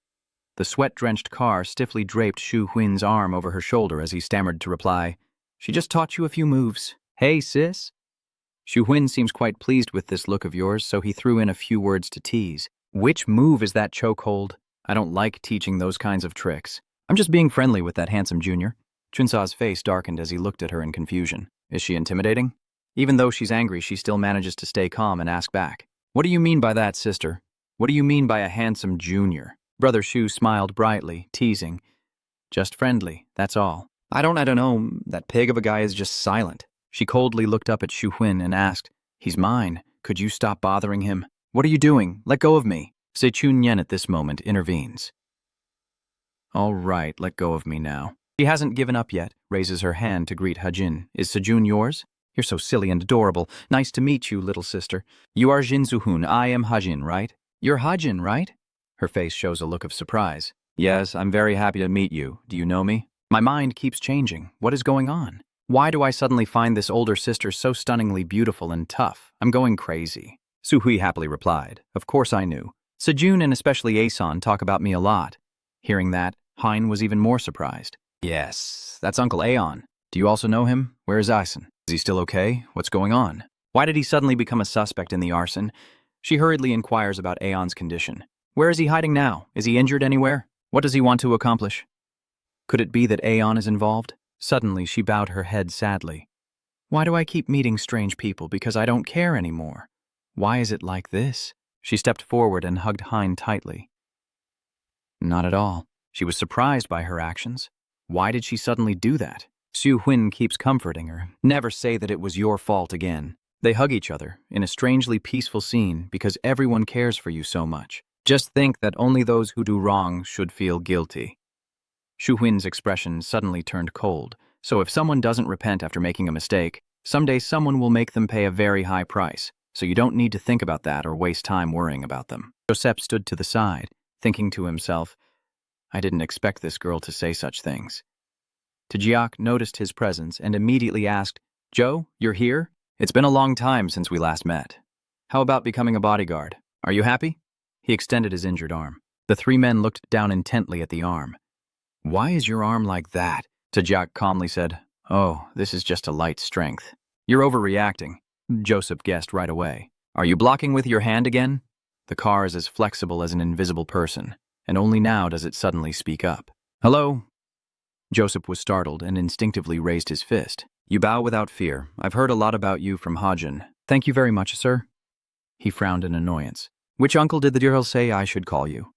The sweat-drenched car stiffly draped Shu Huin's arm over her shoulder as he stammered to reply, "She just taught you a few moves." "Hey, sis?" Shu Huin seems quite pleased with this look of yours, so he threw in a few words to tease. "Which move is that chokehold? I don't like teaching those kinds of tricks. I'm just being friendly with that handsome junior." Chunsa's face darkened as he looked at her in confusion. "Is she intimidating?" Even though she's angry, she still manages to stay calm and ask back, "What do you mean by that, sister? What do you mean by a handsome junior?" Brother Shu smiled brightly, teasing. Just friendly, that's all. I don't know, that pig of a guy is just silent. She coldly looked up at Shu Huin and asked, He's mine. Could you stop bothering him? What are you doing? Let go of me. Sechun Yen at this moment intervenes. All right, let go of me now. She hasn't given up yet, raises her hand to greet Hajin. Is Sejun yours? You're so silly and adorable. Nice to meet you, little sister. You are Jin Zuhun. I am Hajin, right? You're Hajin, right? Her face shows a look of surprise. Yes, I'm very happy to meet you. Do you know me? My mind keeps changing. What is going on? Why do I suddenly find this older sister so stunningly beautiful and tough? I'm going crazy. Su Hui happily replied. Of course I knew. Sejun and especially Aeson talk about me a lot. Hearing that, Hein was even more surprised. Yes, that's Uncle Aeon. Do you also know him? Where is Aeson? Is he still okay? What's going on? Why did he suddenly become a suspect in the arson? She hurriedly inquires about Aeon's condition. Where is he hiding now? Is he injured anywhere? What does he want to accomplish? Could it be that Aeon is involved? Suddenly, she bowed her head sadly. Why do I keep meeting strange people? Because I don't care anymore. Why is it like this? She stepped forward and hugged Hein tightly. Not at all. She was surprised by her actions. Why did she suddenly do that? Su Huin keeps comforting her. Never say that it was your fault again. They hug each other in a strangely peaceful scene because everyone cares for you so much. Just think that only those who do wrong should feel guilty. Shu Huin's expression suddenly turned cold, so if someone doesn't repent after making a mistake, someday someone will make them pay a very high price, so you don't need to think about that or waste time worrying about them. Joseph stood to the side, thinking to himself, I didn't expect this girl to say such things. Tajiak noticed his presence and immediately asked, Joe, you're here? It's been a long time since we last met. How about becoming a bodyguard? Are you happy? He extended his injured arm. The three men looked down intently at the arm. Why is your arm like that? Tajiak calmly said, Oh, this is just a light strength. You're overreacting. Joseph guessed right away. Are you blocking with your hand again? The car is as flexible as an invisible person, and only now does it suddenly speak up. Hello? Joseph was startled and instinctively raised his fist. You bow without fear. I've heard a lot about you from Hajin. Thank you very much, sir. He frowned in annoyance. Which uncle did the girl say I should call you?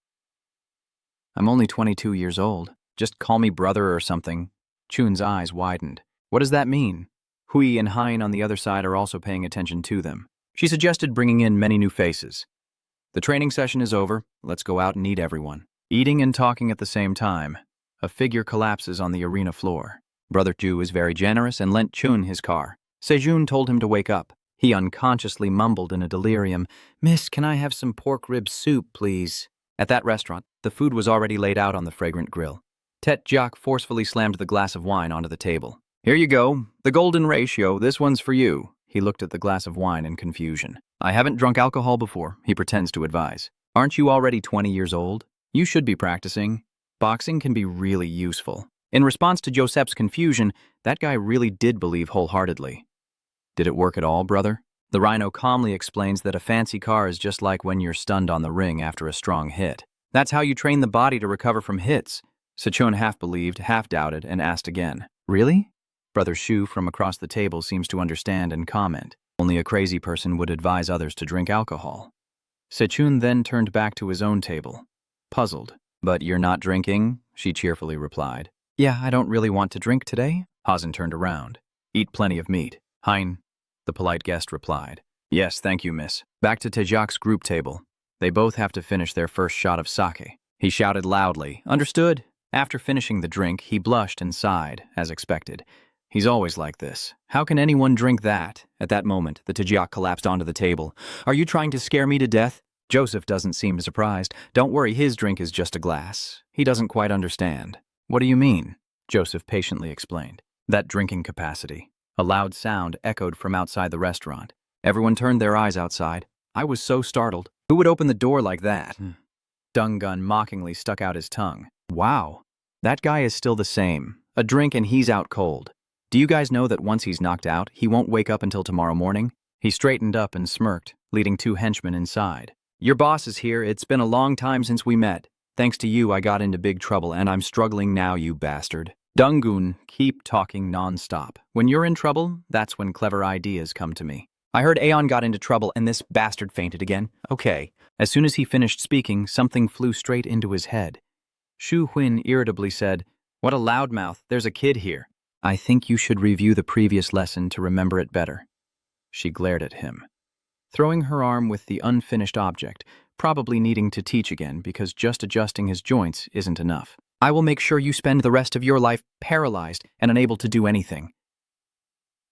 I'm only 22 years old. Just call me brother or something. Chun's eyes widened. What does that mean? Hui and Hein on the other side are also paying attention to them. She suggested bringing in many new faces. The training session is over. Let's go out and eat everyone. Eating and talking at the same time. A figure collapses on the arena floor. Brother Ju is very generous and lent Chun his car. Sejun told him to wake up. He unconsciously mumbled in a delirium, Miss, can I have some pork rib soup, please? At that restaurant, the food was already laid out on the fragrant grill. Tet Jiak forcefully slammed the glass of wine onto the table. Here you go. The golden ratio. This one's for you. He looked at the glass of wine in confusion. I haven't drunk alcohol before, he pretends to advise. Aren't you already 20 years old? You should be practicing. Boxing can be really useful. In response to Joseph's confusion, that guy really did believe wholeheartedly. Did it work at all, brother? The rhino calmly explains that a fancy car is just like when you're stunned on the ring after a strong hit. That's how you train the body to recover from hits. Sechun half believed, half doubted, and asked again. Really? Brother Shu from across the table seems to understand and comment. Only a crazy person would advise others to drink alcohol. Sechun then turned back to his own table, puzzled. But you're not drinking? She cheerfully replied. Yeah, I don't really want to drink today. Hazen turned around. Eat plenty of meat. Hein, the polite guest replied. Yes, thank you, miss. Back to Tejak's group table. They both have to finish their first shot of sake. He shouted loudly, Understood. After finishing the drink, he blushed and sighed, as expected. He's always like this. How can anyone drink that? At that moment, the Tejak collapsed onto the table. Are you trying to scare me to death? Joseph doesn't seem surprised. Don't worry, his drink is just a glass. He doesn't quite understand. What do you mean? Joseph patiently explained. That drinking capacity. A loud sound echoed from outside the restaurant. Everyone turned their eyes outside. I was so startled. Who would open the door like that? Dungun mockingly stuck out his tongue. Wow, that guy is still the same. A drink and he's out cold. Do you guys know that once he's knocked out, he won't wake up until tomorrow morning? He straightened up and smirked, leading two henchmen inside. Your boss is here. It's been a long time since we met. Thanks to you, I got into big trouble, and I'm struggling now, you bastard. Dungun, keep talking non-stop. When you're in trouble, that's when clever ideas come to me. I heard Aeon got into trouble and this bastard fainted again. Okay, As soon as he finished speaking, something flew straight into his head. Shu Huin irritably said, "What a loudmouth, there's a kid here." "I think you should review the previous lesson to remember it better." She glared at him, throwing her arm with the unfinished object, probably needing to teach again because just adjusting his joints isn't enough. "I will make sure you spend the rest of your life paralyzed and unable to do anything."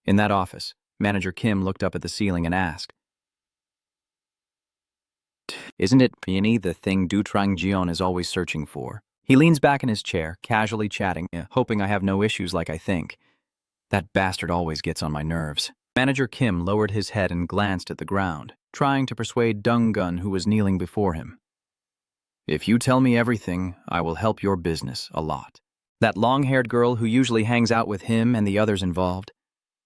In that office, Manager Kim looked up at the ceiling and asked, "Isn't it Peony, the thing Du Trang Jion is always searching for?" He leans back in his chair, casually chatting, hoping I have no issues like I think. That bastard always gets on my nerves. Manager Kim lowered his head and glanced at the ground, trying to persuade Dung Gun, who was kneeling before him. "If you tell me everything, I will help your business a lot." That long-haired girl who usually hangs out with him and the others involved.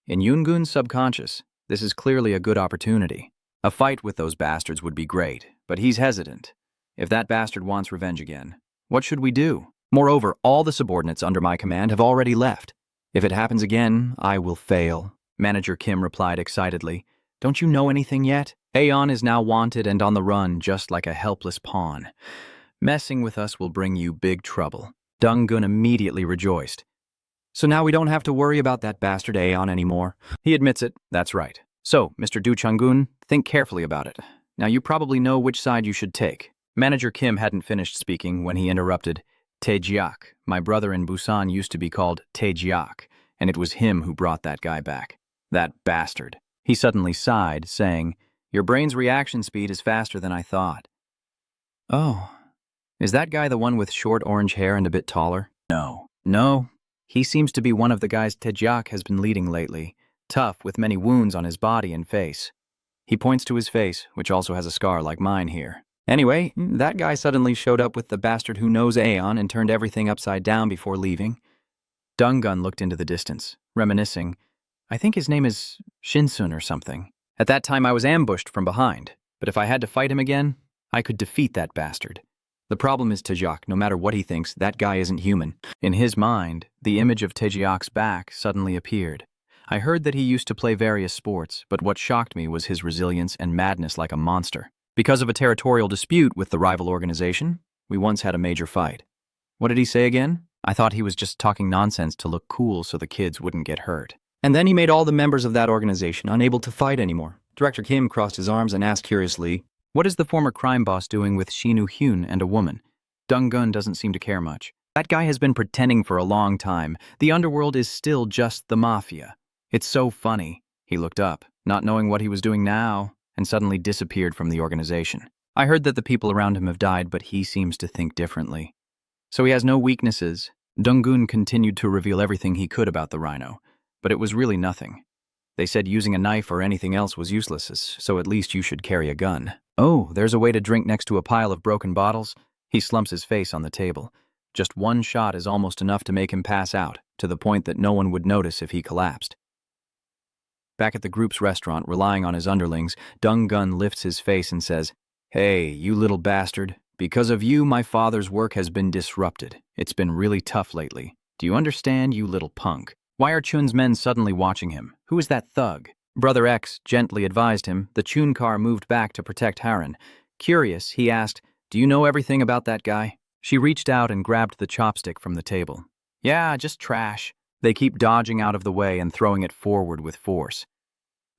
In Yoongun's subconscious, this is clearly a good opportunity. A fight with those bastards would be great, but he's hesitant. If that bastard wants revenge again, what should we do? Moreover, all the subordinates under my command have already left. If it happens again, I will fail. Manager Kim replied excitedly, "Don't you know anything yet? Aeon is now wanted and on the run, just like a helpless pawn. Messing with us will bring you big trouble." Dung Gun immediately rejoiced. "So now we don't have to worry about that bastard Aeon anymore." He admits it, that's right. "So, Mr. Du Chang-gun, think carefully about it. Now you probably know which side you should take." Manager Kim hadn't finished speaking when he interrupted. "Taejiak, my brother in Busan used to be called Taejiak, and it was him who brought that guy back. That bastard." He suddenly sighed, saying, "Your brain's reaction speed is faster than I thought." "Oh, is that guy the one with short orange hair and a bit taller?" No. He seems to be one of the guys Taejiak has been leading lately, tough with many wounds on his body and face." He points to his face, which also has a scar like mine here. "Anyway, that guy suddenly showed up with the bastard who knows Aeon and turned everything upside down before leaving." Dung Gun looked into the distance, reminiscing. "I think his name is Shinsun or something. At that time I was ambushed from behind, but if I had to fight him again, I could defeat that bastard." The problem is Taejiak, no matter what he thinks, that guy isn't human. In his mind, the image of Taejiak's back suddenly appeared. I heard that he used to play various sports, but what shocked me was his resilience and madness like a monster. Because of a territorial dispute with the rival organization, we once had a major fight. What did he say again? I thought he was just talking nonsense to look cool so the kids wouldn't get hurt. And then he made all the members of that organization unable to fight anymore. Director Kim crossed his arms and asked curiously, "What is the former crime boss doing with Shinu Hyun and a woman?" Dung Gun doesn't seem to care much. "That guy has been pretending for a long time. The underworld is still just the mafia. It's so funny." He looked up, not knowing what he was doing now, and suddenly disappeared from the organization. I heard that the people around him have died, but he seems to think differently. So he has no weaknesses. Donggun continued to reveal everything he could about the rhino, but it was really nothing. They said using a knife or anything else was useless, so at least you should carry a gun. "Oh, there's a way to drink next to a pile of broken bottles?" He slumps his face on the table. Just one shot is almost enough to make him pass out, to the point that no one would notice if he collapsed. Back at the group's restaurant, relying on his underlings, Dung Gun lifts his face and says, "Hey, you little bastard. Because of you, my father's work has been disrupted. It's been really tough lately. Do you understand, you little punk? Why are Chun's men suddenly watching him? Who is that thug?" Brother X gently advised him. The Chun car moved back to protect Haran. Curious, he asked, "Do you know everything about that guy?" She reached out and grabbed the chopstick from the table. "Yeah, just trash." They keep dodging out of the way and throwing it forward with force.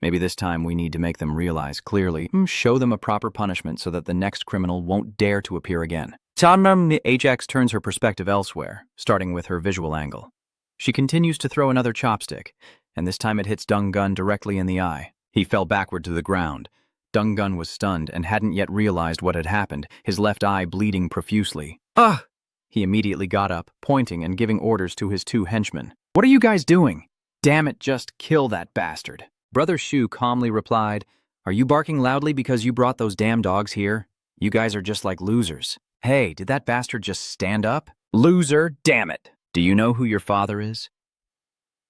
Maybe this time we need to make them realize clearly, show them a proper punishment so that the next criminal won't dare to appear again. HX turns her perspective elsewhere, starting with her visual angle. She continues to throw another chopstick, and this time it hits Dung Gun directly in the eye. He fell backward to the ground. Dung Gun was stunned and hadn't yet realized what had happened, his left eye bleeding profusely. "Ugh!" He immediately got up, pointing and giving orders to his two henchmen. "What are you guys doing? Damn it, just kill that bastard." Brother Shu calmly replied, "Are you barking loudly because you brought those damn dogs here? You guys are just like losers." "Hey, did that bastard just stand up?" "Loser, damn it! Do you know who your father is?"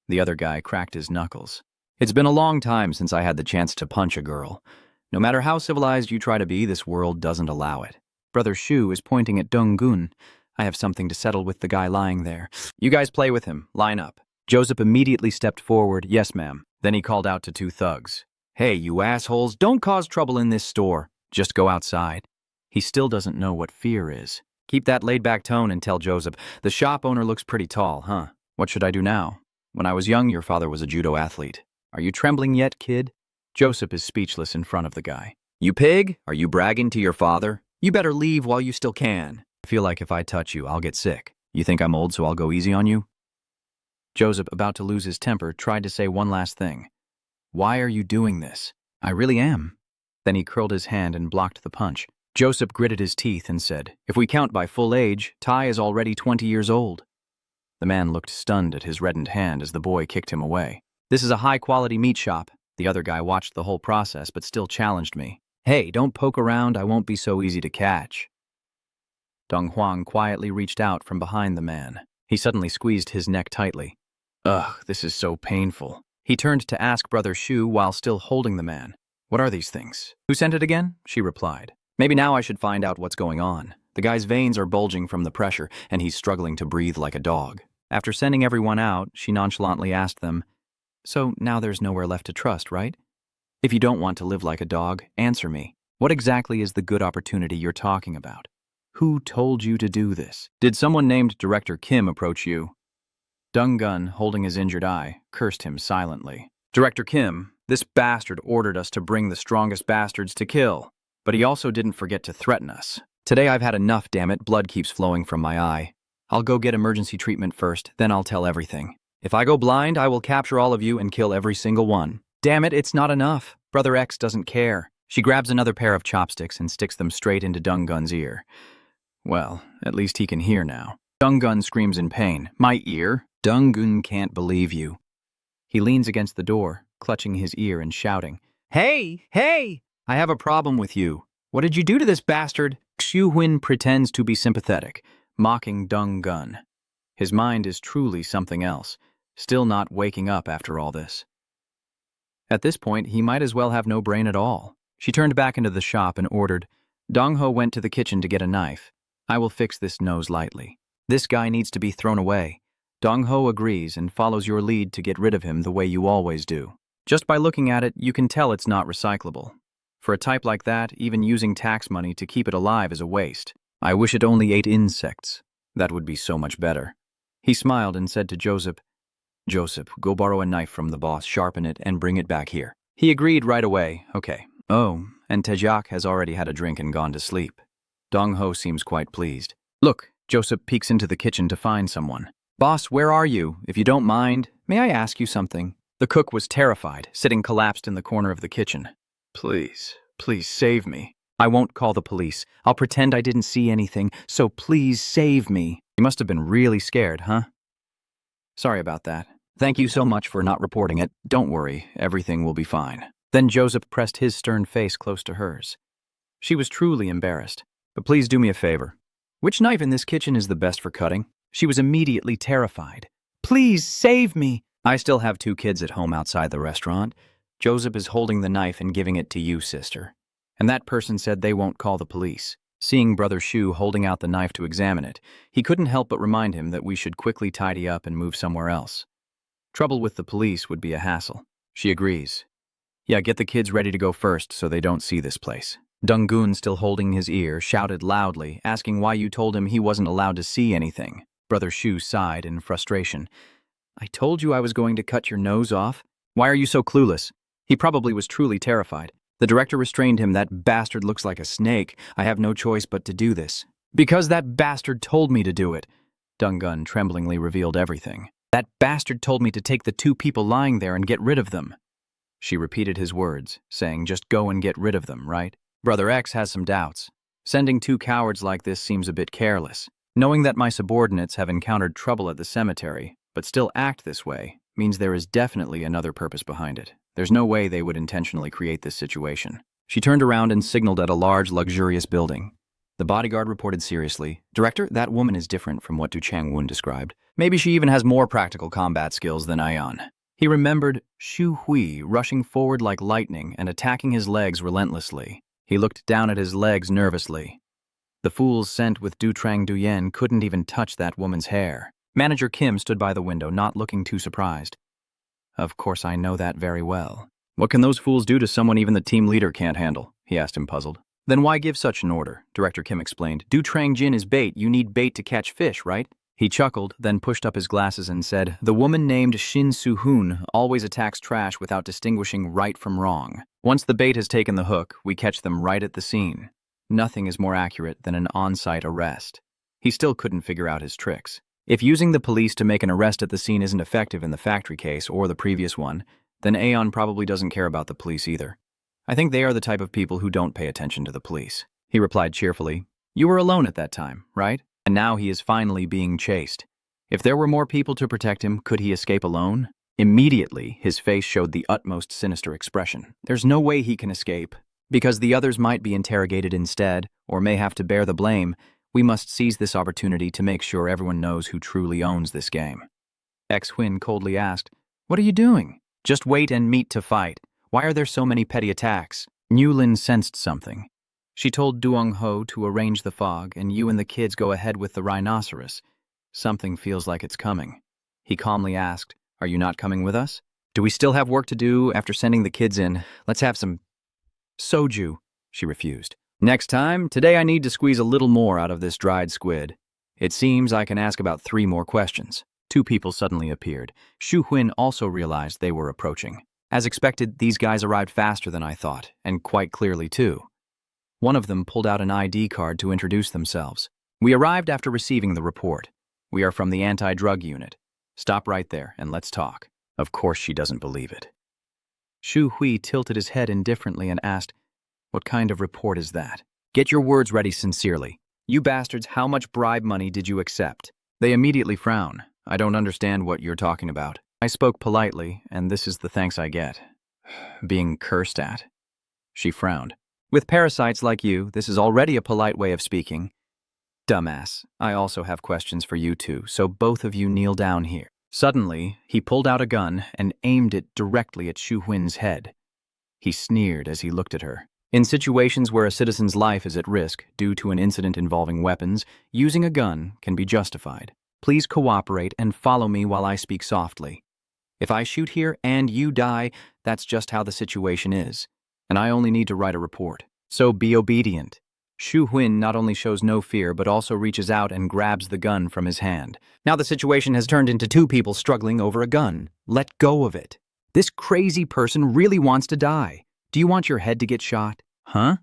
The other guy cracked his knuckles. "It's been a long time since I had the chance to punch a girl. No matter how civilized you try to be, this world doesn't allow it." Brother Shu is pointing at Donggun. "I have something to settle with the guy lying there. You guys play with him. Line up." Joseph immediately stepped forward. "Yes, ma'am." Then he called out to two thugs. "Hey, you assholes, don't cause trouble in this store. Just go outside." He still doesn't know what fear is. Keep that laid-back tone and tell Joseph, the shop owner looks pretty tall, huh? What should I do now? When I was young, your father was a judo athlete. Are you trembling yet, kid? Joseph is speechless in front of the guy. You pig? Are you bragging to your father? You better leave while you still can. I feel like if I touch you, I'll get sick. You think I'm old, so I'll go easy on you? Joseph, about to lose his temper, tried to say one last thing. Why are you doing this? I really am. Then he curled his hand and blocked the punch. Joseph gritted his teeth and said, if we count by full age, Ty is already 20 years old. The man looked stunned at his reddened hand as the boy kicked him away. This is a high-quality meat shop. The other guy watched the whole process but still challenged me. Hey, don't poke around, I won't be so easy to catch. Dong Huang quietly reached out from behind the man. He suddenly squeezed his neck tightly. Ugh, this is so painful. He turned to ask Brother Shu while still holding the man. What are these things? Who sent it again? She replied. Maybe now I should find out what's going on. The guy's veins are bulging from the pressure, and he's struggling to breathe like a dog. After sending everyone out, she nonchalantly asked them, so now there's nowhere left to trust, right? If you don't want to live like a dog, answer me. What exactly is the good opportunity you're talking about? Who told you to do this? Did someone named Director Kim approach you? Dong Gun, holding his injured eye, cursed him silently. Director Kim, this bastard ordered us to bring the strongest bastards to kill. But he also didn't forget to threaten us. Today I've had enough, damn it. Blood keeps flowing from my eye. I'll go get emergency treatment first, then I'll tell everything. If I go blind, I will capture all of you and kill every single one. Damn it, it's not enough. Brother X doesn't care. She grabs another pair of chopsticks and sticks them straight into Dong Gun's ear. Well, at least he can hear now. Dong Gun screams in pain. My ear? Dong Gun can't believe you. He leans against the door, clutching his ear and shouting, Hey! Hey! I have a problem with you. What did you do to this bastard? Xu Huin pretends to be sympathetic, mocking Dong Gun. His mind is truly something else, still not waking up after all this. At this point, he might as well have no brain at all. She turned back into the shop and ordered, Dong Ho went to the kitchen to get a knife. I will fix this nose lightly. This guy needs to be thrown away. Dong Ho agrees and follows your lead to get rid of him the way you always do. Just by looking at it, you can tell it's not recyclable. For a type like that, even using tax money to keep it alive is a waste. I wish it only ate insects. That would be so much better. He smiled and said to Joseph, Joseph, go borrow a knife from the boss, sharpen it, and bring it back here. He agreed right away. Okay. Oh, and Tejak has already had a drink and gone to sleep. Dong Ho seems quite pleased. Look, Joseph peeks into the kitchen to find someone. Boss, where are you? If you don't mind, may I ask you something? The cook was terrified, sitting collapsed in the corner of the kitchen. Please save me. I won't call the police. I'll pretend I didn't see anything, so please save me. You must have been really scared, huh? Sorry about that. Thank you so much for not reporting it. Don't worry, everything will be fine. Then Joseph pressed his stern face close to hers. She was truly embarrassed. But please do me a favor. Which knife in this kitchen is the best for cutting? She was immediately terrified. Please save me. I still have 2 kids at home outside the restaurant. Joseph is holding the knife and giving it to you, sister. And that person said they won't call the police. Seeing Brother Shu holding out the knife to examine it, he couldn't help but remind him that we should quickly tidy up and move somewhere else. Trouble with the police would be a hassle. She agrees. Yeah, get the kids ready to go first so they don't see this place. Dong Gun, still holding his ear, shouted loudly, asking why you told him he wasn't allowed to see anything. Brother Shu sighed in frustration. I told you I was going to cut your nose off. Why are you so clueless? He probably was truly terrified. The director restrained him. That bastard looks like a snake. I have no choice but to do this. Because that bastard told me to do it. Dong Gun tremblingly revealed everything. That bastard told me to take the 2 people lying there and get rid of them. She repeated his words, saying just go and get rid of them, right? Brother X has some doubts. Sending 2 cowards like this seems a bit careless. Knowing that my subordinates have encountered trouble at the cemetery, but still act this way, means there is definitely another purpose behind it. There's no way they would intentionally create this situation. She turned around and signaled at a large, luxurious building. The bodyguard reported seriously, Director, that woman is different from what Du Changwon described. Maybe she even has more practical combat skills than Ion. He remembered Xu Hui rushing forward like lightning and attacking his legs relentlessly. He looked down at his legs nervously. The fools sent with Du Trang Duyen couldn't even touch that woman's hair. Manager Kim stood by the window, not looking too surprised. Of course, I know that very well. What can those fools do to someone even the team leader can't handle? He asked him, puzzled. Then why give such an order? Director Kim explained. Du Trang Jin is bait. You need bait to catch fish, right? He chuckled, then pushed up his glasses and said, the woman named Shin Soo-hoon always attacks trash without distinguishing right from wrong. Once the bait has taken the hook, we catch them right at the scene. Nothing is more accurate than an on-site arrest. He still couldn't figure out his tricks. If using the police to make an arrest at the scene isn't effective in the factory case or the previous one, then Aeon probably doesn't care about the police either. I think they are the type of people who don't pay attention to the police. He replied cheerfully. You were alone at that time, right? And now he is finally being chased. If there were more people to protect him, could he escape alone? Immediately, his face showed the utmost sinister expression. There's no way he can escape. Because the others might be interrogated instead, or may have to bear the blame, we must seize this opportunity to make sure everyone knows who truly owns this game. Ex-Huynh coldly asked, what are you doing? Just wait and meet to fight. Why are there so many petty attacks? Newlin sensed something. She told Duong Ho to arrange the fog, and you and the kids go ahead with the rhinoceros. Something feels like it's coming. He calmly asked, are you not coming with us? Do we still have work to do after sending the kids in? Let's have some soju. She refused. Next time, today I need to squeeze a little more out of this dried squid. It seems I can ask about 3 more questions. 2 people suddenly appeared. Shu Huynh also realized they were approaching. As expected, these guys arrived faster than I thought, and quite clearly too. One of them pulled out an ID card to introduce themselves. We arrived after receiving the report. We are from the anti-drug unit. Stop right there and let's talk. Of course she doesn't believe it. Shu Hui tilted his head indifferently and asked, what kind of report is that? Get your words ready sincerely. You bastards, how much bribe money did you accept? They immediately frown. I don't understand what you're talking about. I spoke politely, and this is the thanks I get. Being cursed at. She frowned. With parasites like you, this is already a polite way of speaking. Dumbass, I also have questions for you two, so both of you kneel down here. Suddenly, he pulled out a gun and aimed it directly at Shu Huin's head. He sneered as he looked at her. In situations where a citizen's life is at risk due to an incident involving weapons, using a gun can be justified. Please cooperate and follow me while I speak softly. If I shoot here and you die, that's just how the situation is. And I only need to write a report. So be obedient. Shu Huin not only shows no fear, but also reaches out and grabs the gun from his hand. Now the situation has turned into 2 people struggling over a gun. Let go of it. This crazy person really wants to die. Do you want your head to get shot? Huh?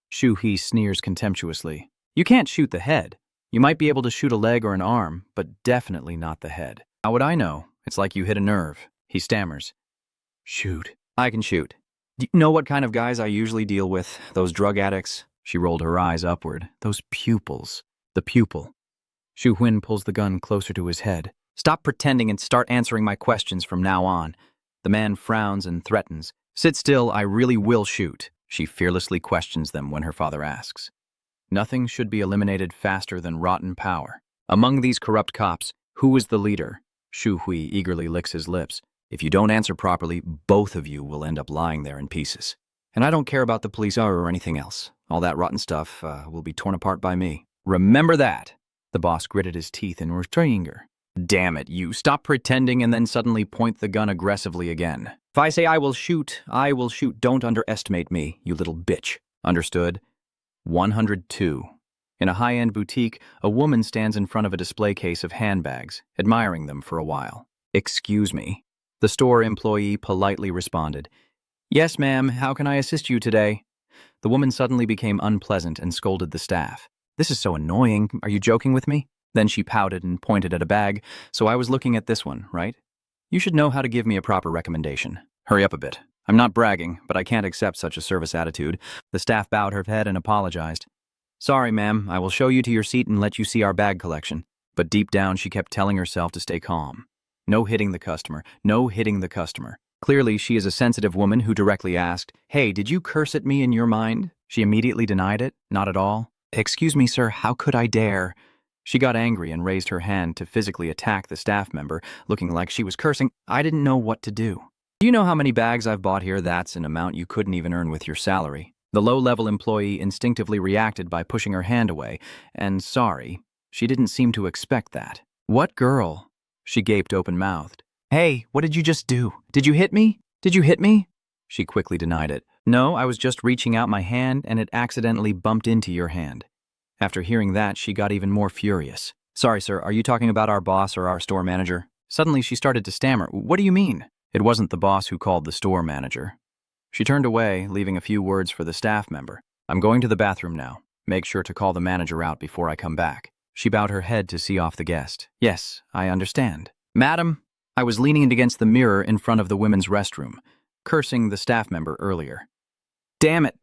Shu He sneers contemptuously. You can't shoot the head. You might be able to shoot a leg or an arm, but definitely not the head. How would I know? It's like you hit a nerve. He stammers. Shoot. I can shoot. Do you know what kind of guys I usually deal with? Those drug addicts? She rolled her eyes upward. Those pupils. The pupil. Shu Huin pulls the gun closer to his head. Stop pretending and start answering my questions from now on. The man frowns and threatens. Sit still, I really will shoot. She fearlessly questions them when her father asks. Nothing should be eliminated faster than rotten power. Among these corrupt cops, who is the leader? Shu Hui eagerly licks his lips. If you don't answer properly, both of you will end up lying there in pieces. And I don't care about the police or anything else. All that rotten stuff will be torn apart by me. Remember that. The boss gritted his teeth in anger. Damn it, you. Stop pretending and then suddenly point the gun aggressively again. If I say I will shoot, I will shoot. Don't underestimate me, you little bitch. Understood? 102. In a high-end boutique, a woman stands in front of a display case of handbags, admiring them for a while. Excuse me. The store employee politely responded. Yes, ma'am, how can I assist you today? The woman suddenly became unpleasant and scolded the staff. This is so annoying. Are you joking with me? Then she pouted and pointed at a bag. So I was looking at this one, right? You should know how to give me a proper recommendation. Hurry up a bit. I'm not bragging, but I can't accept such a service attitude. The staff bowed her head and apologized. Sorry, ma'am, I will show you to your seat and let you see our bag collection. But deep down, she kept telling herself to stay calm. No hitting the customer. No hitting the customer. Clearly, she is a sensitive woman who directly asked, Hey, did you curse at me in your mind? She immediately denied it. Not at all. Excuse me, sir, how could I dare? She got angry and raised her hand to physically attack the staff member, looking like she was cursing. I didn't know what to do. Do you know how many bags I've bought here? That's an amount you couldn't even earn with your salary. The low-level employee instinctively reacted by pushing her hand away, and sorry, she didn't seem to expect that. What girl? She gaped open-mouthed. Hey, what did you just do? Did you hit me? Did you hit me? She quickly denied it. No, I was just reaching out my hand and it accidentally bumped into your hand. After hearing that, she got even more furious. Sorry, sir, are you talking about our boss or our store manager? Suddenly, she started to stammer. What do you mean? It wasn't the boss who called the store manager. She turned away, leaving a few words for the staff member. I'm going to the bathroom now. Make sure to call the manager out before I come back. She bowed her head to see off the guest. Yes, I understand. Madam, I was leaning against the mirror in front of the women's restroom, cursing the staff member earlier. Damn it!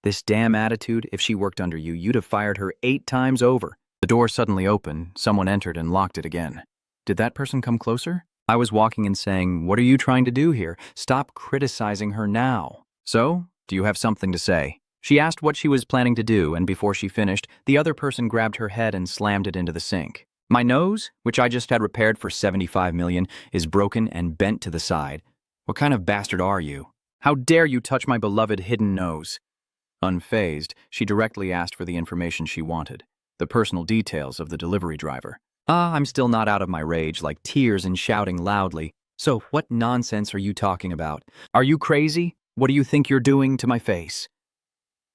This damn attitude, if she worked under you, you'd have fired her 8 times over. The door suddenly opened, someone entered and locked it again. Did that person come closer? I was walking and saying, what are you trying to do here? Stop criticizing her now. So, do you have something to say? She asked what she was planning to do, and before she finished, the other person grabbed her head and slammed it into the sink. My nose, which I just had repaired for $75 million, is broken and bent to the side. What kind of bastard are you? How dare you touch my beloved hidden nose? Unfazed, she directly asked for the information she wanted, the personal details of the delivery driver. I'm still not out of my rage, like tears and shouting loudly. So what nonsense are you talking about? Are you crazy? What do you think you're doing to my face?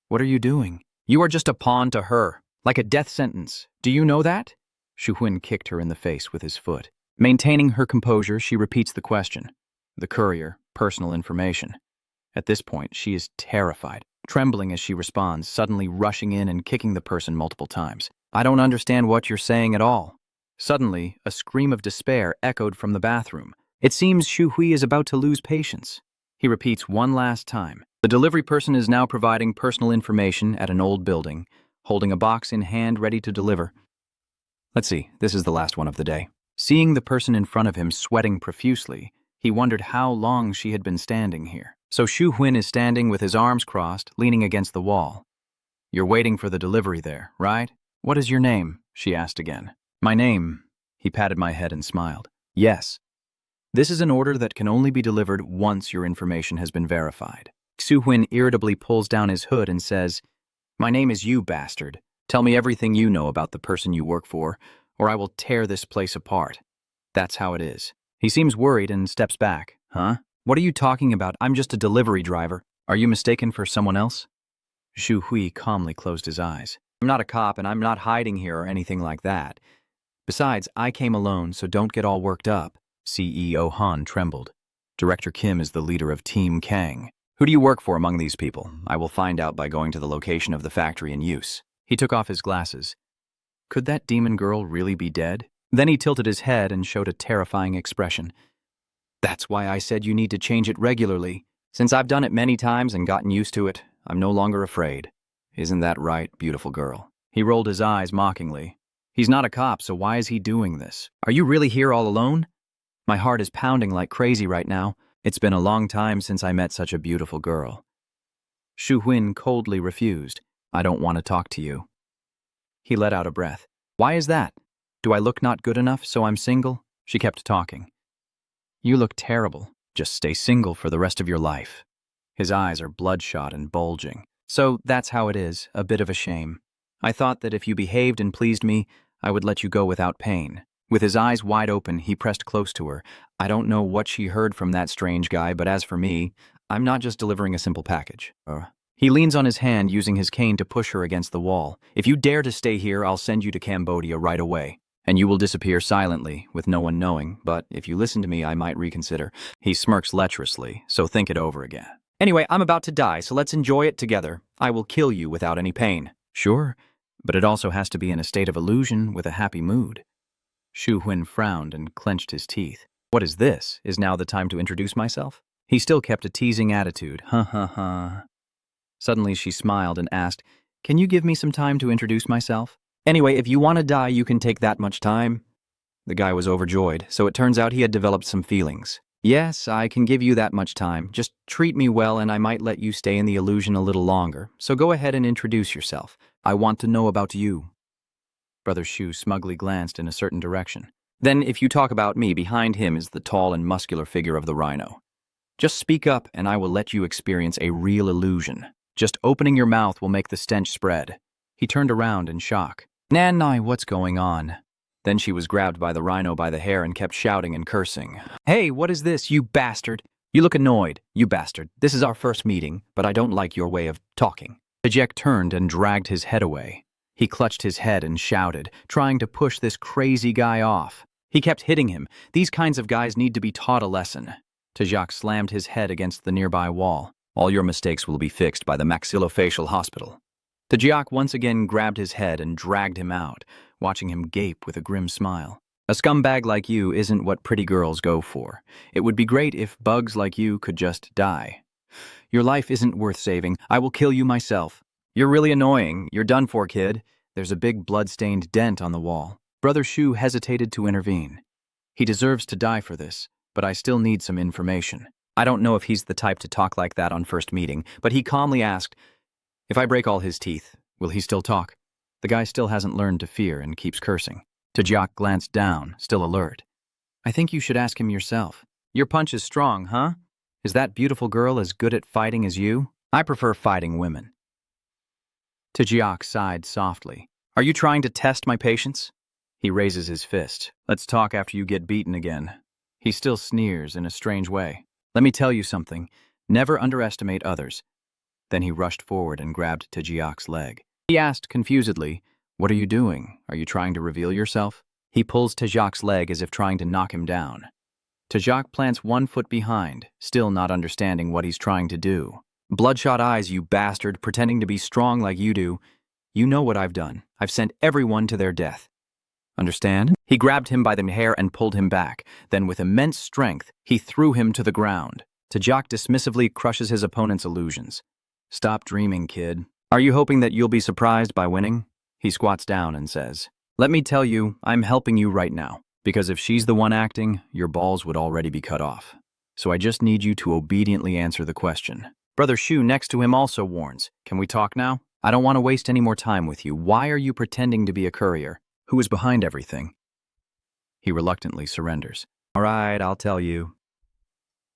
What are you doing? You are just a pawn to her, like a death sentence. Do you know that? Shu Huin kicked her in the face with his foot. Maintaining her composure, she repeats the question. The courier, personal information. At this point, she is terrified, trembling as she responds, suddenly rushing in and kicking the person multiple times. I don't understand what you're saying at all. Suddenly, a scream of despair echoed from the bathroom. It seems Shu Hui is about to lose patience. He repeats one last time. The delivery person is now providing personal information at an old building, holding a box in hand ready to deliver. Let's see, this is the last one of the day. Seeing the person in front of him sweating profusely, he wondered how long she had been standing here. So Shu Huin is standing with his arms crossed, leaning against the wall. You're waiting for the delivery there, right? What is your name? She asked again. My name. He patted my head and smiled. Yes. This is an order that can only be delivered once your information has been verified. Xu Huin irritably pulls down his hood and says, My name is you, bastard. Tell me everything you know about the person you work for, or I will tear this place apart. That's how it is. He seems worried and steps back. Huh? What are you talking about? I'm just a delivery driver. Are you mistaken for someone else? Shu Hui calmly closed his eyes. I'm not a cop and I'm not hiding here or anything like that. Besides, I came alone, so don't get all worked up. CEO Han trembled. Director Kim is the leader of Team Kang. Who do you work for among these people? I will find out by going to the location of the factory in use. He took off his glasses. Could that demon girl really be dead? Then he tilted his head and showed a terrifying expression. That's why I said you need to change it regularly. Since I've done it many times and gotten used to it, I'm no longer afraid. Isn't that right, beautiful girl? He rolled his eyes mockingly. He's not a cop, so why is he doing this? Are you really here all alone? My heart is pounding like crazy right now. It's been a long time since I met such a beautiful girl. Shu Huin coldly refused. I don't want to talk to you. He let out a breath. Why is that? Do I look not good enough, so I'm single? She kept talking. You look terrible. Just stay single for the rest of your life. His eyes are bloodshot and bulging. So that's how it is, a bit of a shame. I thought that if you behaved and pleased me, I would let you go without pain. With his eyes wide open, he pressed close to her. I don't know what she heard from that strange guy, but as for me, I'm not just delivering a simple package. He leans on his hand, using his cane to push her against the wall. If you dare to stay here, I'll send you to Cambodia right away. And you will disappear silently, with no one knowing, but if you listen to me, I might reconsider. He smirks lecherously, so think it over again. Anyway, I'm about to die, so let's enjoy it together. I will kill you without any pain. Sure, but it also has to be in a state of illusion with a happy mood. Shu Huin frowned and clenched his teeth. What is this? Is now the time to introduce myself? He still kept a teasing attitude. Ha. Suddenly she smiled and asked, Can you give me some time to introduce myself? Anyway, if you want to die, you can take that much time. The guy was overjoyed, so it turns out he had developed some feelings. Yes, I can give you that much time. Just treat me well and I might let you stay in the illusion a little longer. So go ahead and introduce yourself. I want to know about you. Brother Shu smugly glanced in a certain direction. Then if you talk about me, behind him is the tall and muscular figure of the rhino. Just speak up and I will let you experience a real illusion. Just opening your mouth will make the stench spread. He turned around in shock. Nanai, what's going on? Then she was grabbed by the rhino by the hair and kept shouting and cursing. Hey, what is this, you bastard? You look annoyed, you bastard. This is our first meeting, but I don't like your way of talking. Tajek turned and dragged his head away. He clutched his head and shouted, trying to push this crazy guy off. He kept hitting him. These kinds of guys need to be taught a lesson. Tajak slammed his head against the nearby wall. All your mistakes will be fixed by the maxillofacial hospital. Tajak once again grabbed his head and dragged him out, watching him gape with a grim smile. A scumbag like you isn't what pretty girls go for. It would be great if bugs like you could just die. Your life isn't worth saving. I will kill you myself. You're really annoying. You're done for, kid. There's a big blood-stained dent on the wall. Brother Shu hesitated to intervene. He deserves to die for this, but I still need some information. I don't know if he's the type to talk like that on first meeting, but he calmly asked, if I break all his teeth, will he still talk? The guy still hasn't learned to fear and keeps cursing. Tajak glanced down, still alert. I think you should ask him yourself. Your punch is strong, huh? Is that beautiful girl as good at fighting as you? I prefer fighting women. Tajak sighed softly. Are you trying to test my patience? He raises his fist. Let's talk after you get beaten again. He still sneers in a strange way. Let me tell you something. Never underestimate others. Then he rushed forward and grabbed Tajiak's leg. He asked confusedly, what are you doing? Are you trying to reveal yourself? He pulls Tajiak's leg as if trying to knock him down. Tajak plants 1 foot behind, still not understanding what he's trying to do. Bloodshot eyes, you bastard, pretending to be strong like you do. You know what I've done. I've sent everyone to their death. Understand? He grabbed him by the hair and pulled him back. Then with immense strength, he threw him to the ground. Tajak dismissively crushes his opponent's illusions. Stop dreaming, kid. Are you hoping that you'll be surprised by winning? He squats down and says, let me tell you, I'm helping you right now. Because if she's the one acting, your balls would already be cut off. So I just need you to obediently answer the question. Brother Shu next to him also warns, can we talk now? I don't want to waste any more time with you. Why are you pretending to be a courier? Who is behind everything? He reluctantly surrenders. All right, I'll tell you.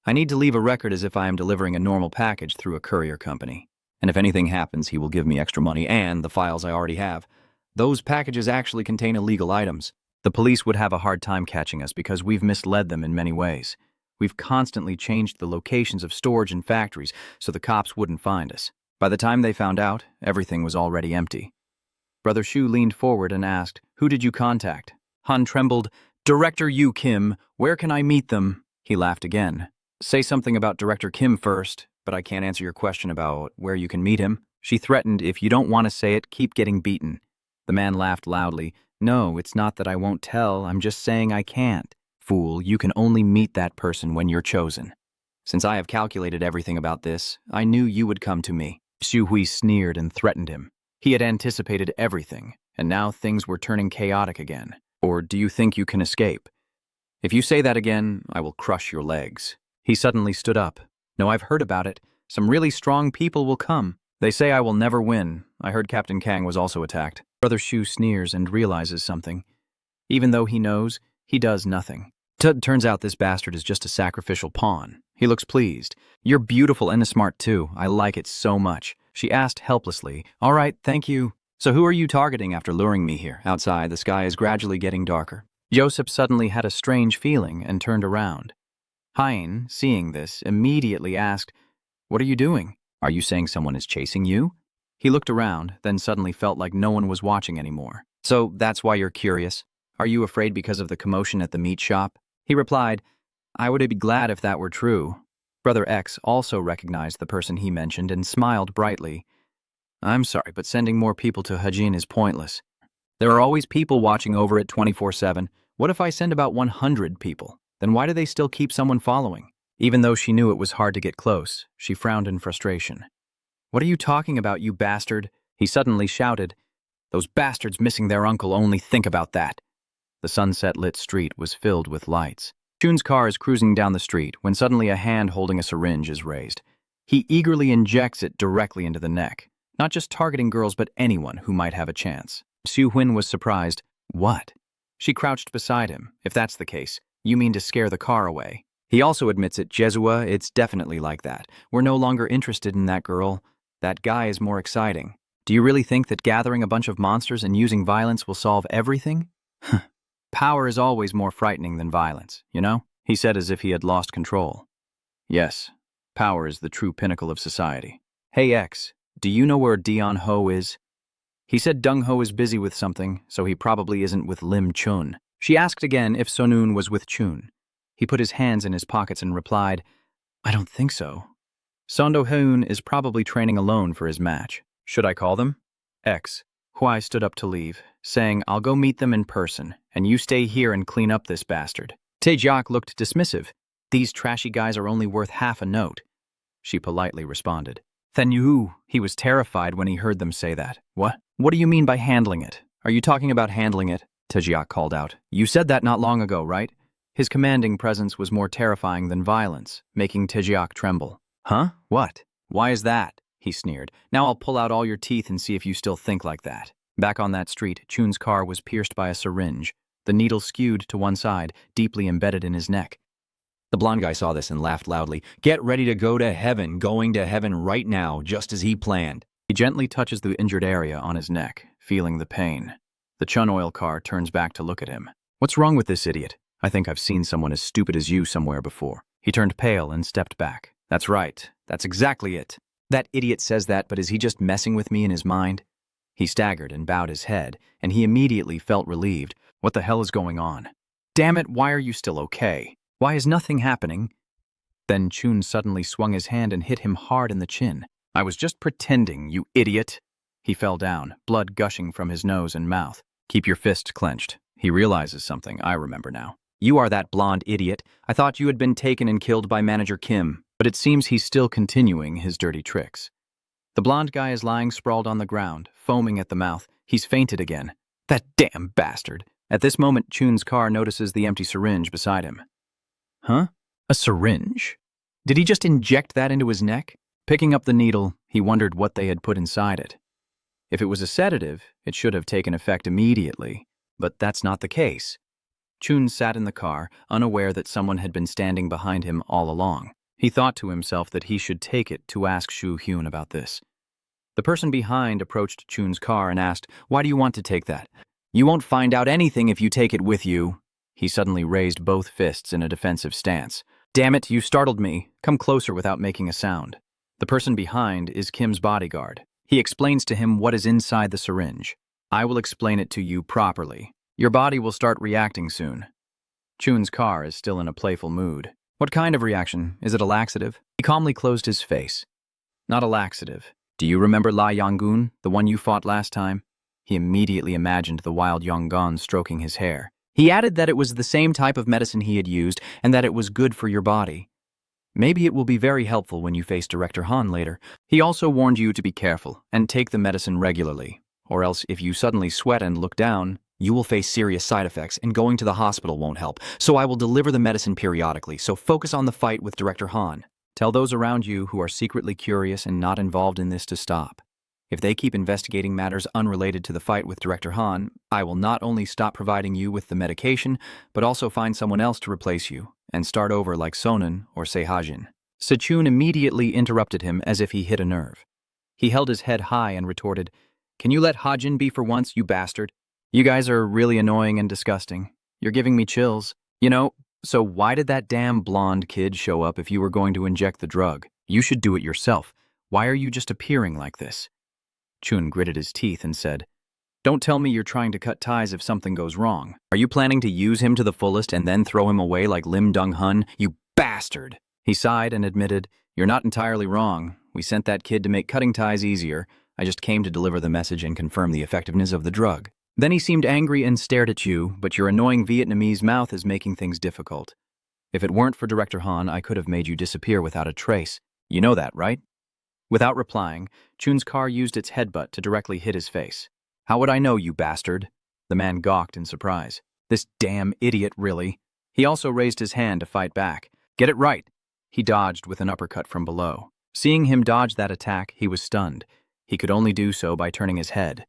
I need to leave a record as if I am delivering a normal package through a courier company. And if anything happens, he will give me extra money and the files I already have. Those packages actually contain illegal items. The police would have a hard time catching us because we've misled them in many ways. We've constantly changed the locations of storage and factories so the cops wouldn't find us. By the time they found out, everything was already empty. Brother Shu leaned forward and asked, who did you contact? Han trembled. Director Yu Kim, where can I meet them? He laughed again. Say something about Director Kim first, but I can't answer your question about where you can meet him. She threatened, if you don't want to say it, keep getting beaten. The man laughed loudly. No, it's not that I won't tell, I'm just saying I can't. Fool, you can only meet that person when you're chosen. Since I have calculated everything about this, I knew you would come to me. Xu Hui sneered and threatened him. He had anticipated everything, and now things were turning chaotic again. Or do you think you can escape? If you say that again, I will crush your legs. He suddenly stood up. No, I've heard about it. Some really strong people will come. They say I will never win. I heard Captain Kang was also attacked. Brother Shu sneers and realizes something. Even though he knows, he does nothing. Turns out this bastard is just a sacrificial pawn. He looks pleased. You're beautiful and smart too. I like it so much. She asked helplessly. All right, thank you. So who are you targeting after luring me here? Outside, the sky is gradually getting darker. Joseph suddenly had a strange feeling and turned around. Hein, seeing this, immediately asked, what are you doing? Are you saying someone is chasing you? He looked around, then suddenly felt like no one was watching anymore. So that's why you're curious? Are you afraid because of the commotion at the meat shop? He replied, I would be glad if that were true. Brother X also recognized the person he mentioned and smiled brightly. I'm sorry, but sending more people to Hajin is pointless. There are always people watching over it 24/7. What if I send about 100 people? Then why do they still keep someone following? Even though she knew it was hard to get close, she frowned in frustration. What are you talking about, you bastard? He suddenly shouted. Those bastards missing their uncle, only think about that. The sunset-lit street was filled with lights. Chun's car is cruising down the street when suddenly a hand holding a syringe is raised. He eagerly injects it directly into the neck, not just targeting girls but anyone who might have a chance. Xu Huin was surprised. What? She crouched beside him. If that's the case, you mean to scare the car away. He also admits it. Jesua, it's definitely like that. We're no longer interested in that girl. That guy is more exciting. Do you really think that gathering a bunch of monsters and using violence will solve everything? Power is always more frightening than violence, you know? He said as if he had lost control. Yes, power is the true pinnacle of society. Hey X, do you know where Dion Ho is? He said Dung Ho is busy with something, so he probably isn't with Lim Chun. She asked again if Sonun was with Chun. He put his hands in his pockets and replied, I don't think so. Sondo Hoon is probably training alone for his match. Should I call them? X. Huai stood up to leave, saying, I'll go meet them in person, and you stay here and clean up this bastard. Taejiak looked dismissive. These trashy guys are only worth half a note. She politely responded. Then you, he was terrified when he heard them say that. What? What do you mean by handling it? Are you talking about handling it? Taejiak called out. You said that not long ago, right? His commanding presence was more terrifying than violence, making Taejiak tremble. Huh? What? Why is that? He sneered. Now I'll pull out all your teeth and see if you still think like that. Back on that street, Chun's car was pierced by a syringe. The needle skewed to one side, deeply embedded in his neck. The blonde guy saw this and laughed loudly. Get ready to go to heaven, going to heaven right now, just as he planned. He gently touches the injured area on his neck, feeling the pain. The Chun oil car turns back to look at him. What's wrong with this idiot? I think I've seen someone as stupid as you somewhere before. He turned pale and stepped back. That's right. That's exactly it. That idiot says that, but is he just messing with me in his mind? He staggered and bowed his head, and he immediately felt relieved. What the hell is going on? Damn it, why are you still okay? Why is nothing happening? Then Chun suddenly swung his hand and hit him hard in the chin. I was just pretending, you idiot. He fell down, blood gushing from his nose and mouth. Keep your fist clenched. He realizes something, I remember now. You are that blonde idiot. I thought you had been taken and killed by Manager Kim. But it seems he's still continuing his dirty tricks. The blonde guy is lying sprawled on the ground, foaming at the mouth. He's fainted again. That damn bastard. At this moment, Chun's car notices the empty syringe beside him. Huh? A syringe? Did he just inject that into his neck? Picking up the needle, he wondered what they had put inside it. If it was a sedative, it should have taken effect immediately. But that's not the case. Chun sat in the car, unaware that someone had been standing behind him all along. He thought to himself that he should take it to ask Shu Hyun about this. The person behind approached Chun's car and asked, Why do you want to take that? You won't find out anything if you take it with you. He suddenly raised both fists in a defensive stance. Damn it, you startled me. Come closer without making a sound. The person behind is Kim's bodyguard. He explains to him what is inside the syringe. I will explain it to you properly. Your body will start reacting soon. Chun's car is still in a playful mood. What kind of reaction? Is it a laxative? He calmly closed his face. Not a laxative. Do you remember La Yonggun, the one you fought last time? He immediately imagined the wild Yonggun stroking his hair. He added that it was the same type of medicine he had used and that it was good for your body. Maybe it will be very helpful when you face Director Han later. He also warned you to be careful and take the medicine regularly, or else if you suddenly sweat and look down, you will face serious side effects and going to the hospital won't help. So I will deliver the medicine periodically, so focus on the fight with Director Han. Tell those around you who are secretly curious and not involved in this to stop. If they keep investigating matters unrelated to the fight with Director Han, I will not only stop providing you with the medication, but also find someone else to replace you and start over like Sonnen or Sehajin. Sechun immediately interrupted him as if he hit a nerve. He held his head high and retorted, Can you let Hajin be for once, you bastard? You guys are really annoying and disgusting. You're giving me chills. You know, so why did that damn blonde kid show up if you were going to inject the drug? You should do it yourself. Why are you just appearing like this? Chun gritted his teeth and said, Don't tell me you're trying to cut ties if something goes wrong. Are you planning to use him to the fullest and then throw him away like Lim Dong-hun? You bastard! He sighed and admitted, You're not entirely wrong. We sent that kid to make cutting ties easier. I just came to deliver the message and confirm the effectiveness of the drug. Then he seemed angry and stared at you, but your annoying Vietnamese mouth is making things difficult. If it weren't for Director Han, I could have made you disappear without a trace. You know that, right? Without replying, Chun's car used its headbutt to directly hit his face. How would I know, you bastard? The man gawked in surprise. This damn idiot, really? He also raised his hand to fight back. Get it right. He dodged with an uppercut from below. Seeing him dodge that attack, he was stunned. He could only do so by turning his head.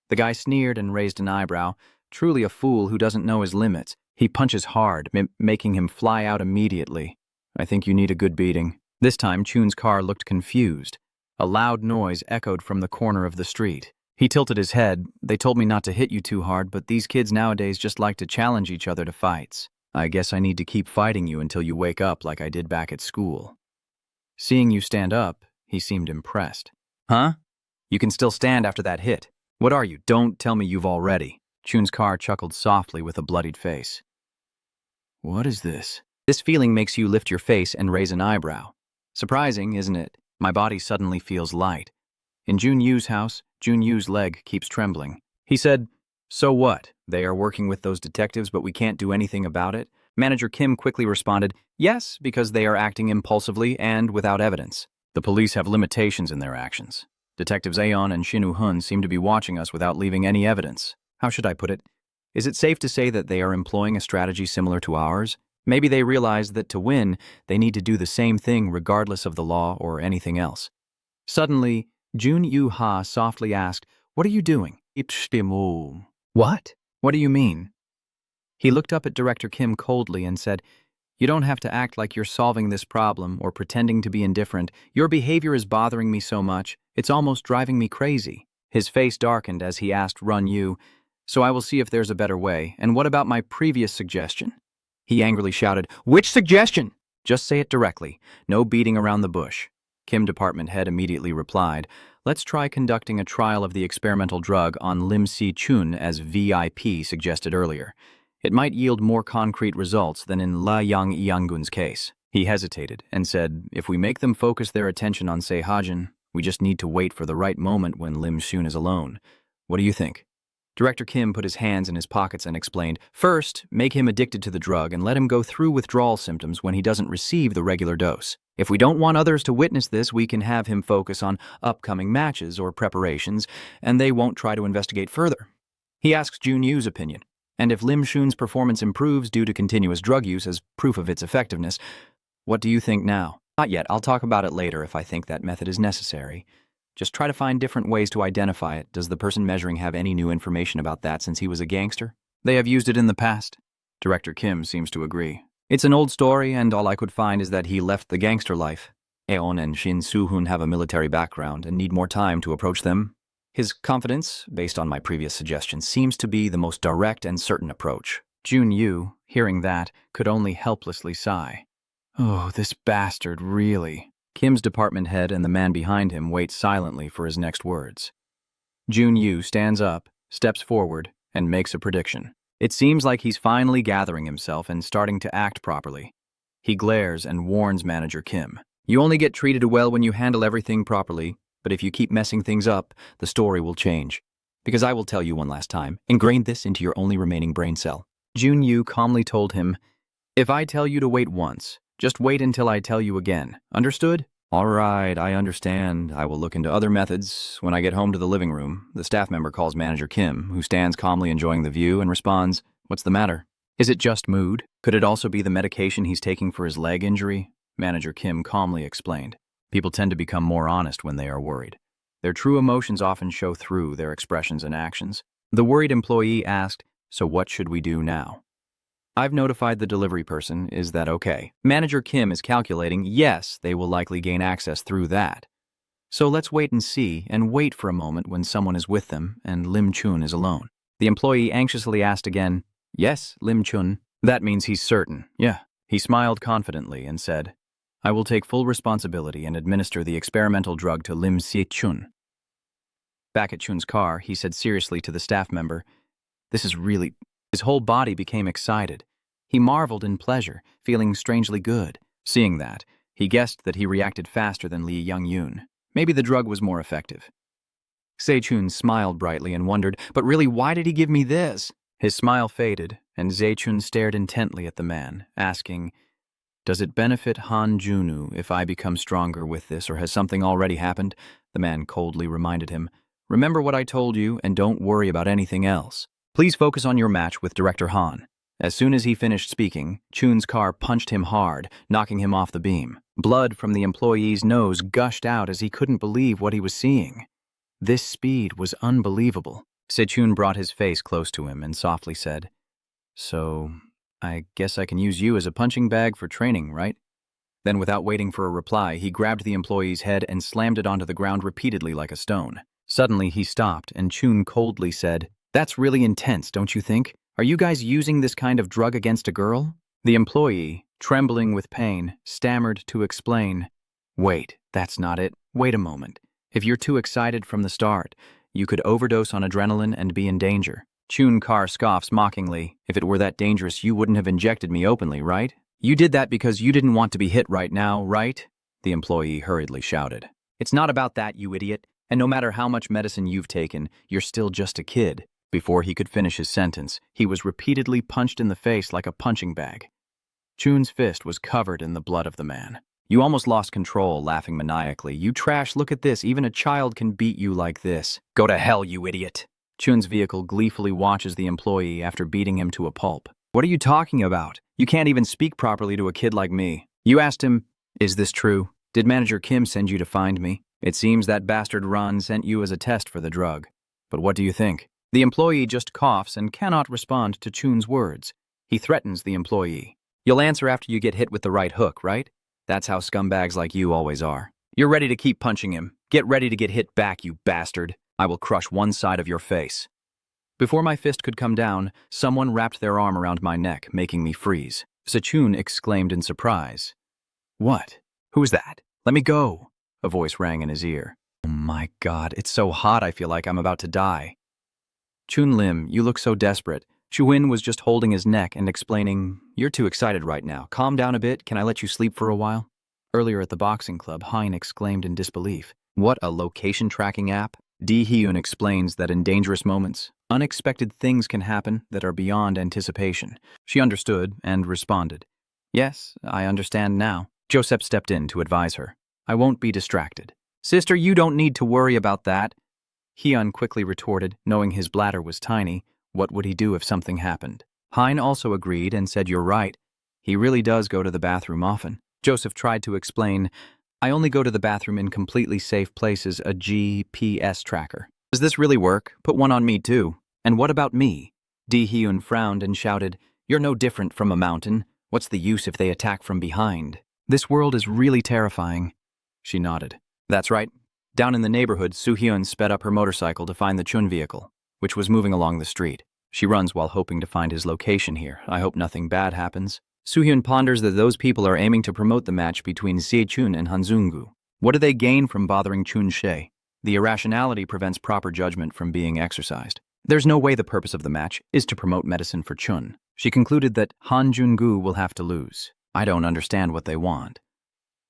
The guy sneered and raised an eyebrow. Truly a fool who doesn't know his limits. He punches hard, making him fly out immediately. I think you need a good beating. This time, Chun's car looked confused. A loud noise echoed from the corner of the street. He tilted his head. They told me not to hit you too hard, but these kids nowadays just like to challenge each other to fights. I guess I need to keep fighting you until you wake up like I did back at school. Seeing you stand up, he seemed impressed. Huh? You can still stand after that hit. What are you? Don't tell me you've already. Chun's car chuckled softly with a bloodied face. What is this? This feeling makes you lift your face and raise an eyebrow. Surprising, isn't it? My body suddenly feels light. In Jun Yu's house, Jun Yu's leg keeps trembling. He said, "So what? They are working with those detectives, but we can't do anything about it?" Manager Kim quickly responded, "Yes, because they are acting impulsively and without evidence. The police have limitations in their actions. Detectives Aeon and Shinu Hun seem to be watching us without leaving any evidence. How should I put it? Is it safe to say that they are employing a strategy similar to ours? Maybe they realize that to win, they need to do the same thing regardless of the law or anything else." Suddenly, Jun Yu Ha softly asked, "What are you doing?" What? What do you mean? He looked up at Director Kim coldly and said, "You don't have to act like you're solving this problem or pretending to be indifferent. Your behavior is bothering me so much, it's almost driving me crazy." His face darkened as he asked Run Yu, "So I will see if there's a better way. And what about my previous suggestion?" He angrily shouted, "Which suggestion?" "Just say it directly. No beating around the bush." Kim department head immediately replied, "Let's try conducting a trial of the experimental drug on Lim Si Chun as VIP suggested earlier. It might yield more concrete results than in La Yang Yangun's case." He hesitated and said, "If we make them focus their attention on Seihajin, we just need to wait for the right moment when Lim Shun is alone. What do you think?" Director Kim put his hands in his pockets and explained, "First, make him addicted to the drug and let him go through withdrawal symptoms when he doesn't receive the regular dose. If we don't want others to witness this, we can have him focus on upcoming matches or preparations, and they won't try to investigate further." He asks Jun Yu's opinion, and if Lim Shun's performance improves due to continuous drug use as proof of its effectiveness, what do you think now? Not yet. I'll talk about it later if I think that method is necessary. Just try to find different ways to identify it. Does the person measuring have any new information about that since he was a gangster? They have used it in the past. Director Kim seems to agree. It's an old story, and all I could find is that he left the gangster life. Aeon and Shin Soo-hoon have a military background and need more time to approach them. His confidence, based on my previous suggestions, seems to be the most direct and certain approach. Jun Yu, hearing that, could only helplessly sigh. Oh, this bastard, really. Kim's department head and the man behind him wait silently for his next words. Jun Yu stands up, steps forward, and makes a prediction. It seems like he's finally gathering himself and starting to act properly. He glares and warns Manager Kim. "You only get treated well when you handle everything properly, but if you keep messing things up, the story will change. Because I will tell you one last time, ingrain this into your only remaining brain cell." Jun Yu calmly told him, "If I tell you to wait once, just wait until I tell you again. Understood?" "All right, I understand. I will look into other methods." When I get home to the living room, the staff member calls Manager Kim, who stands calmly enjoying the view, and responds, "What's the matter?" "Is it just mood? Could it also be the medication he's taking for his leg injury?" Manager Kim calmly explained. "People tend to become more honest when they are worried. Their true emotions often show through their expressions and actions." The worried employee asked, "So what should we do now?" "I've notified the delivery person. Is that okay?" Manager Kim is calculating, yes, they will likely gain access through that. So let's wait and see, and wait for a moment when someone is with them and Lim Chun is alone. The employee anxiously asked again, "Yes, Lim Chun." That means he's certain, yeah. He smiled confidently and said, "I will take full responsibility and administer the experimental drug to Lim Si Chun." Back at Chun's car, he said seriously to the staff member, "This is really..." His whole body became excited. He marveled in pleasure, feeling strangely good. Seeing that, he guessed that he reacted faster than Lee Young-yoon. Maybe the drug was more effective. Se-chun smiled brightly and wondered, "But really, why did he give me this?" His smile faded, and Se-chun stared intently at the man, asking, "Does it benefit Han Junu if I become stronger with this, or has something already happened?" The man coldly reminded him, "Remember what I told you, and don't worry about anything else. Please focus on your match with Director Han." As soon as he finished speaking, Chun's car punched him hard, knocking him off the beam. Blood from the employee's nose gushed out as he couldn't believe what he was seeing. This speed was unbelievable. Se-chun brought his face close to him and softly said, "So, I guess I can use you as a punching bag for training, right?" Then, without waiting for a reply, he grabbed the employee's head and slammed it onto the ground repeatedly like a stone. Suddenly, he stopped, and Chun coldly said, "That's really intense, don't you think? Are you guys using this kind of drug against a girl?" The employee, trembling with pain, stammered to explain. Wait, that's not it. Wait a moment. If you're too excited from the start, you could overdose on adrenaline and be in danger. Chun Kar scoffs mockingly. If it were that dangerous, you wouldn't have injected me openly, right? You did that because you didn't want to be hit right now, right? The employee hurriedly shouted. It's not about that, you idiot. And no matter how much medicine you've taken, you're still just a kid. Before he could finish his sentence, he was repeatedly punched in the face like a punching bag. Chun's fist was covered in the blood of the man. You almost lost control, laughing maniacally. You trash, look at this. Even a child can beat you like this. Go to hell, you idiot. Chun's vehicle gleefully watches the employee after beating him to a pulp. What are you talking about? You can't even speak properly to a kid like me. You asked him, is this true? Did Manager Kim send you to find me? It seems that bastard Ron sent you as a test for the drug. But what do you think? The employee just coughs and cannot respond to Chun's words. He threatens the employee. You'll answer after you get hit with the right hook, right? That's how scumbags like you always are. You're ready to keep punching him. Get ready to get hit back, you bastard. I will crush one side of your face. Before my fist could come down, someone wrapped their arm around my neck, making me freeze. Sechun exclaimed in surprise. What? Who's that? Let me go. A voice rang in his ear. Oh my God, it's so hot I feel like I'm about to die. Chun Lim, you look so desperate. Chuin was just holding his neck and explaining, you're too excited right now. Calm down a bit. Can I let you sleep for a while? Earlier at the boxing club, Hein exclaimed in disbelief. What, a location tracking app? Di Hyun explains that in dangerous moments, unexpected things can happen that are beyond anticipation. She understood and responded. Yes, I understand now. Joseph stepped in to advise her. I won't be distracted. Sister, you don't need to worry about that. Hyun quickly retorted, knowing his bladder was tiny. What would he do if something happened? Hein also agreed and said, you're right. He really does go to the bathroom often. Joseph tried to explain, I only go to the bathroom in completely safe places, a GPS tracker. Does this really work? Put one on me too. And what about me? Di Hyun frowned and shouted, you're no different from a mountain. What's the use if they attack from behind? This world is really terrifying. She nodded. That's right. Down in the neighborhood, Soo-hyun sped up her motorcycle to find the Chun vehicle, which was moving along the street. She runs while hoping to find his location here. I hope nothing bad happens. Soo-hyun ponders that those people are aiming to promote the match between Se-chun and Han-sungu. What do they gain from bothering Chun-shae? The irrationality prevents proper judgment from being exercised. There's no way the purpose of the match is to promote medicine for Chun. She concluded that Han Jun-gu will have to lose. I don't understand what they want.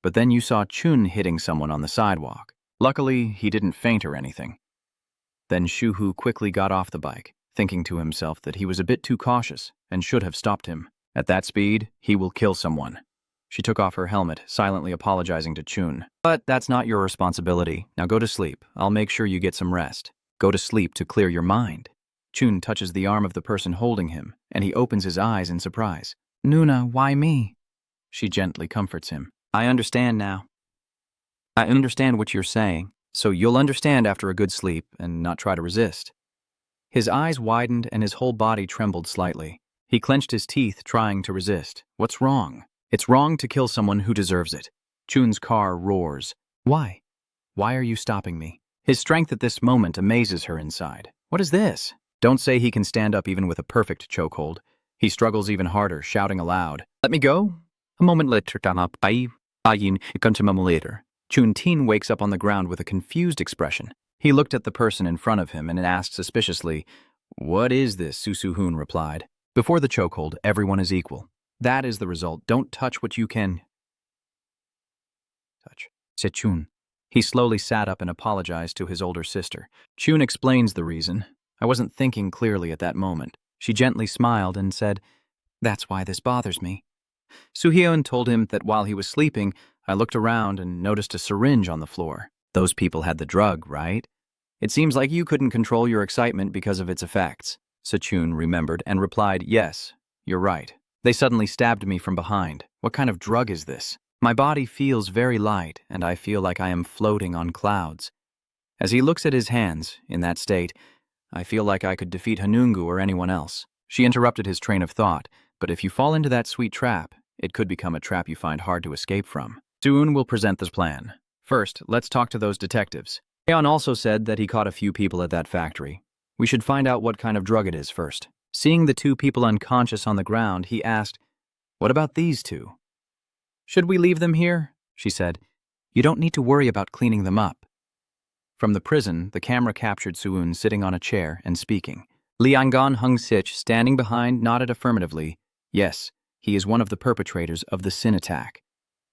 But then you saw Chun hitting someone on the sidewalk. Luckily, he didn't faint or anything. Then Shu-hu quickly got off the bike, thinking to himself that he was a bit too cautious and should have stopped him. At that speed, he will kill someone. She took off her helmet, silently apologizing to Chun. But that's not your responsibility. Now go to sleep. I'll make sure you get some rest. Go to sleep to clear your mind. Chun touches the arm of the person holding him, and he opens his eyes in surprise. Nuna, why me? She gently comforts him. I understand now. I understand what you're saying, so you'll understand after a good sleep and not try to resist. His eyes widened and his whole body trembled slightly. He clenched his teeth, trying to resist. What's wrong? It's wrong to kill someone who deserves it. Chun's car roars. Why? Why are you stopping me? His strength at this moment amazes her inside. What is this? Don't say he can stand up even with a perfect chokehold. He struggles even harder, shouting aloud. Let me go? A moment later, later. Chun Tin wakes up on the ground with a confused expression. He looked at the person in front of him and asked suspiciously, What is this? Soo-hoon replied. Before the chokehold, everyone is equal. That is the result. Don't touch what you can touch, said Chun. He slowly sat up and apologized to his older sister. Chun explains the reason. I wasn't thinking clearly at that moment. She gently smiled and said, That's why this bothers me. Soo-hyun told him that while he was sleeping, I looked around and noticed a syringe on the floor. Those people had the drug, right? It seems like you couldn't control your excitement because of its effects. Sechun remembered and replied, Yes, you're right. They suddenly stabbed me from behind. What kind of drug is this? My body feels very light, and I feel like I am floating on clouds. As he looks at his hands, in that state, I feel like I could defeat Hanungu or anyone else. She interrupted his train of thought, but if you fall into that sweet trap, it could become a trap you find hard to escape from. Soon we'll present this plan. First, let's talk to those detectives. Aeon also said that he caught a few people at that factory. We should find out what kind of drug it is first. Seeing the two people unconscious on the ground, he asked, What about these two? Should we leave them here? She said. You don't need to worry about cleaning them up. From the prison, the camera captured Suun sitting on a chair and speaking. Liangan Hung Sich, standing behind, nodded affirmatively. Yes, he is one of the perpetrators of the Sin attack.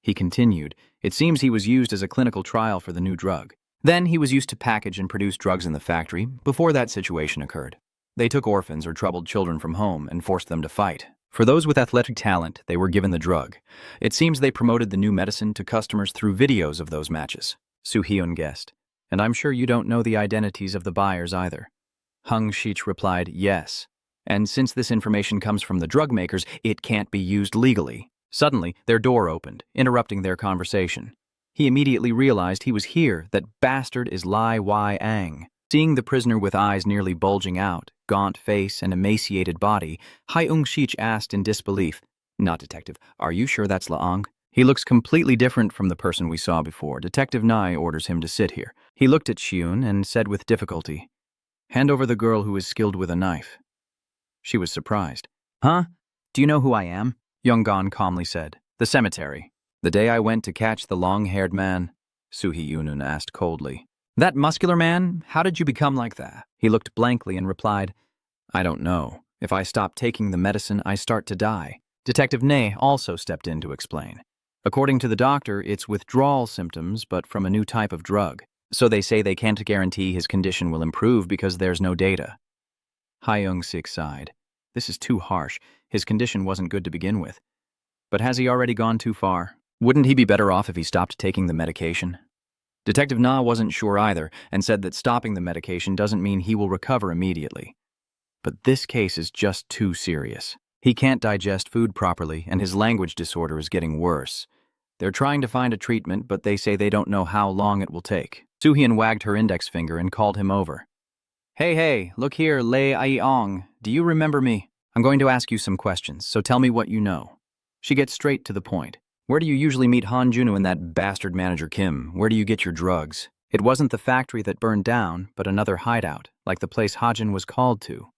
He continued, it seems he was used as a clinical trial for the new drug. Then he was used to package and produce drugs in the factory before that situation occurred. They took orphans or troubled children from home and forced them to fight. For those with athletic talent, they were given the drug. It seems they promoted the new medicine to customers through videos of those matches. Soo-hyun guessed. And I'm sure you don't know the identities of the buyers either. Hung Shich replied, yes. And since this information comes from the drug makers, it can't be used legally. Suddenly, their door opened, interrupting their conversation. He immediately realized he was here, that bastard is Lai Wai-ang. Seeing the prisoner with eyes nearly bulging out, gaunt face and emaciated body, Hyung Shich asked in disbelief, Not detective, are you sure that's Laong? He looks completely different from the person we saw before. Detective Nai orders him to sit here. He looked at Xiun and said with difficulty, Hand over the girl who is skilled with a knife. She was surprised. Huh? Do you know who I am? Yonggan calmly said. The cemetery. The day I went to catch the long-haired man, Soo-hyun asked coldly. That muscular man? How did you become like that? He looked blankly and replied, I don't know. If I stop taking the medicine, I start to die. Detective Ne also stepped in to explain. According to the doctor, it's withdrawal symptoms, but from a new type of drug. So they say they can't guarantee his condition will improve because there's no data. Hyung-sik sighed. This is too harsh. His condition wasn't good to begin with. But has he already gone too far? Wouldn't he be better off if he stopped taking the medication? Detective Na wasn't sure either and said that stopping the medication doesn't mean he will recover immediately. But this case is just too serious. He can't digest food properly and his language disorder is getting worse. They're trying to find a treatment, but they say they don't know how long it will take. Soo-hyun wagged her index finger and called him over. Hey, look here, Lei Ai-ong. Do you remember me? I'm going to ask you some questions, so tell me what you know. She gets straight to the point. Where do you usually meet Han Junwoo and that bastard manager Kim? Where do you get your drugs? It wasn't the factory that burned down, but another hideout, like the place Hajin was called to.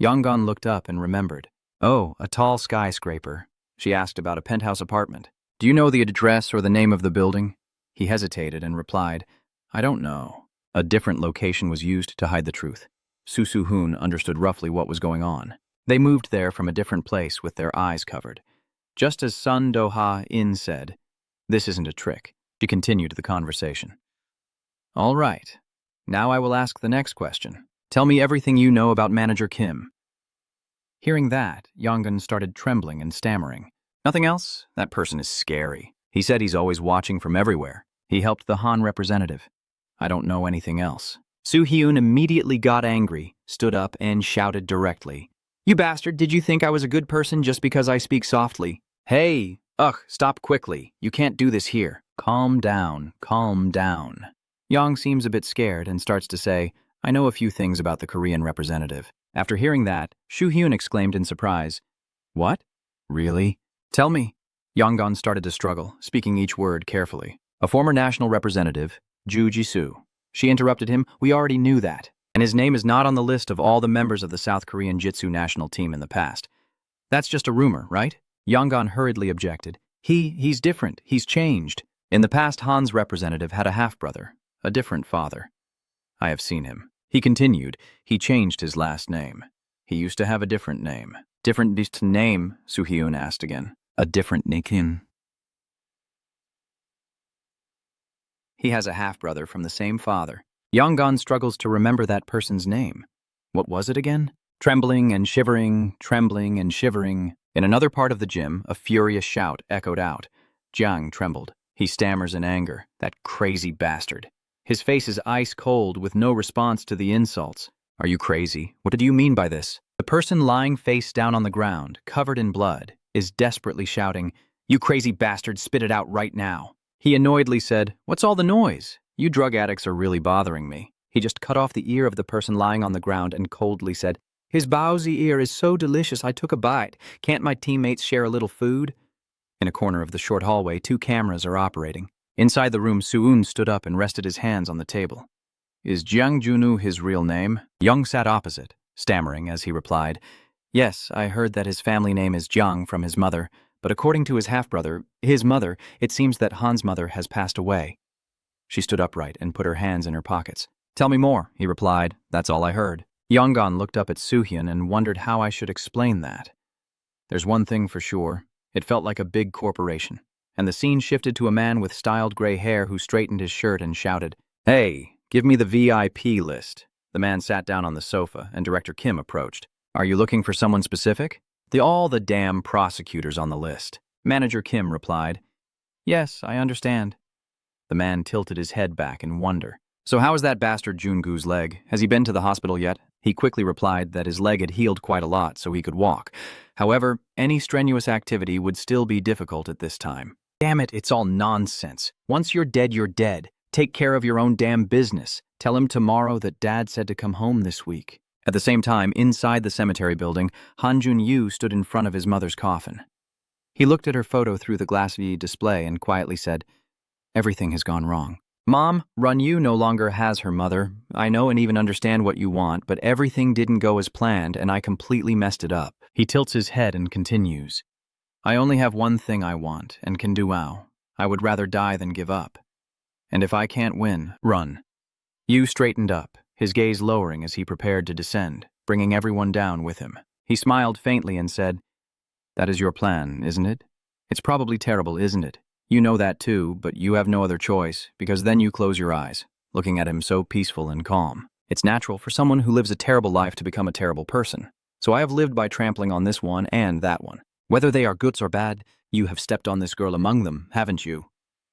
Yonggan looked up and remembered. Oh, a tall skyscraper. She asked about a penthouse apartment. Do you know the address or the name of the building? He hesitated and replied, I don't know. A different location was used to hide the truth. Soo-hyun understood roughly what was going on. They moved there from a different place with their eyes covered. Just as Sun Do-ha-in said, this isn't a trick. She continued the conversation. All right. Now I will ask the next question. Tell me everything you know about Manager Kim. Hearing that, Yonggan started trembling and stammering. Nothing else? That person is scary. He said he's always watching from everywhere. He helped the Han representative. I don't know anything else. Soo-hyun immediately got angry, stood up, and shouted directly. You bastard, did you think I was a good person just because I speak softly? Hey, stop quickly. You can't do this here. Calm down, calm down. Yang seems a bit scared and starts to say, I know a few things about the Korean representative. After hearing that, Soo-hyun exclaimed in surprise, What? Really? Tell me. Yonggan started to struggle, speaking each word carefully. A former national representative, Ju Ji-soo. She interrupted him, We already knew that. And his name is not on the list of all the members of the South Korean Jitsu national team in the past. That's just a rumor, right? Yonggan hurriedly objected. He's different. He's changed. In the past, Han's representative had a half-brother, a different father. I have seen him. He continued. He changed his last name. He used to have a different name. Different name? Soo-hyun asked again. A different Nikin. He has a half-brother from the same father. Yonggan struggles to remember that person's name. What was it again? Trembling and shivering. In another part of the gym, a furious shout echoed out. Jiang trembled. He stammers in anger. That crazy bastard. His face is ice cold with no response to the insults. Are you crazy? What do you mean by this? The person lying face down on the ground, covered in blood, is desperately shouting, You crazy bastard, spit it out right now. He annoyedly said, What's all the noise? You drug addicts are really bothering me. He just cut off the ear of the person lying on the ground and coldly said, His baozi ear is so delicious I took a bite. Can't my teammates share a little food? In a corner of the short hallway, 2 cameras are operating. Inside the room, Suun stood up and rested his hands on the table. Is Jiang Junwoo his real name? Young sat opposite, stammering as he replied, Yes, I heard that his family name is Jiang from his mother, but according to his half-brother, his mother, it seems that Han's mother has passed away. She stood upright and put her hands in her pockets. Tell me more, he replied. That's all I heard. Yonggan looked up at Soo-hyun and wondered how I should explain that. There's one thing for sure. It felt like a big corporation. And the scene shifted to a man with styled gray hair who straightened his shirt and shouted, "Hey, give me the VIP list." The man sat down on the sofa, and Director Kim approached. Are you looking for someone specific? All the damn prosecutors on the list. Manager Kim replied. Yes, I understand. The man tilted his head back in wonder. So how is that bastard Jungu's leg? Has he been to the hospital yet? He quickly replied that his leg had healed quite a lot so he could walk. However, any strenuous activity would still be difficult at this time. Damn it, it's all nonsense. Once you're dead, you're dead. Take care of your own damn business. Tell him tomorrow that Dad said to come home this week. At the same time, inside the cemetery building, Han Jun-yu stood in front of his mother's coffin. He looked at her photo through the glassy display and quietly said, Everything has gone wrong. Mom, Run-yu no longer has her mother. I know and even understand what you want, but everything didn't go as planned and I completely messed it up. He tilts his head and continues. I only have one thing I want and can do now. I would rather die than give up. And if I can't win, run. Yu straightened up, his gaze lowering as he prepared to descend, bringing everyone down with him. He smiled faintly and said, That is your plan, isn't it? It's probably terrible, isn't it? You know that too, but you have no other choice, because then you close your eyes, looking at him so peaceful and calm. It's natural for someone who lives a terrible life to become a terrible person. So I have lived by trampling on this one and that one. Whether they are goods or bad, you have stepped on this girl among them, haven't you?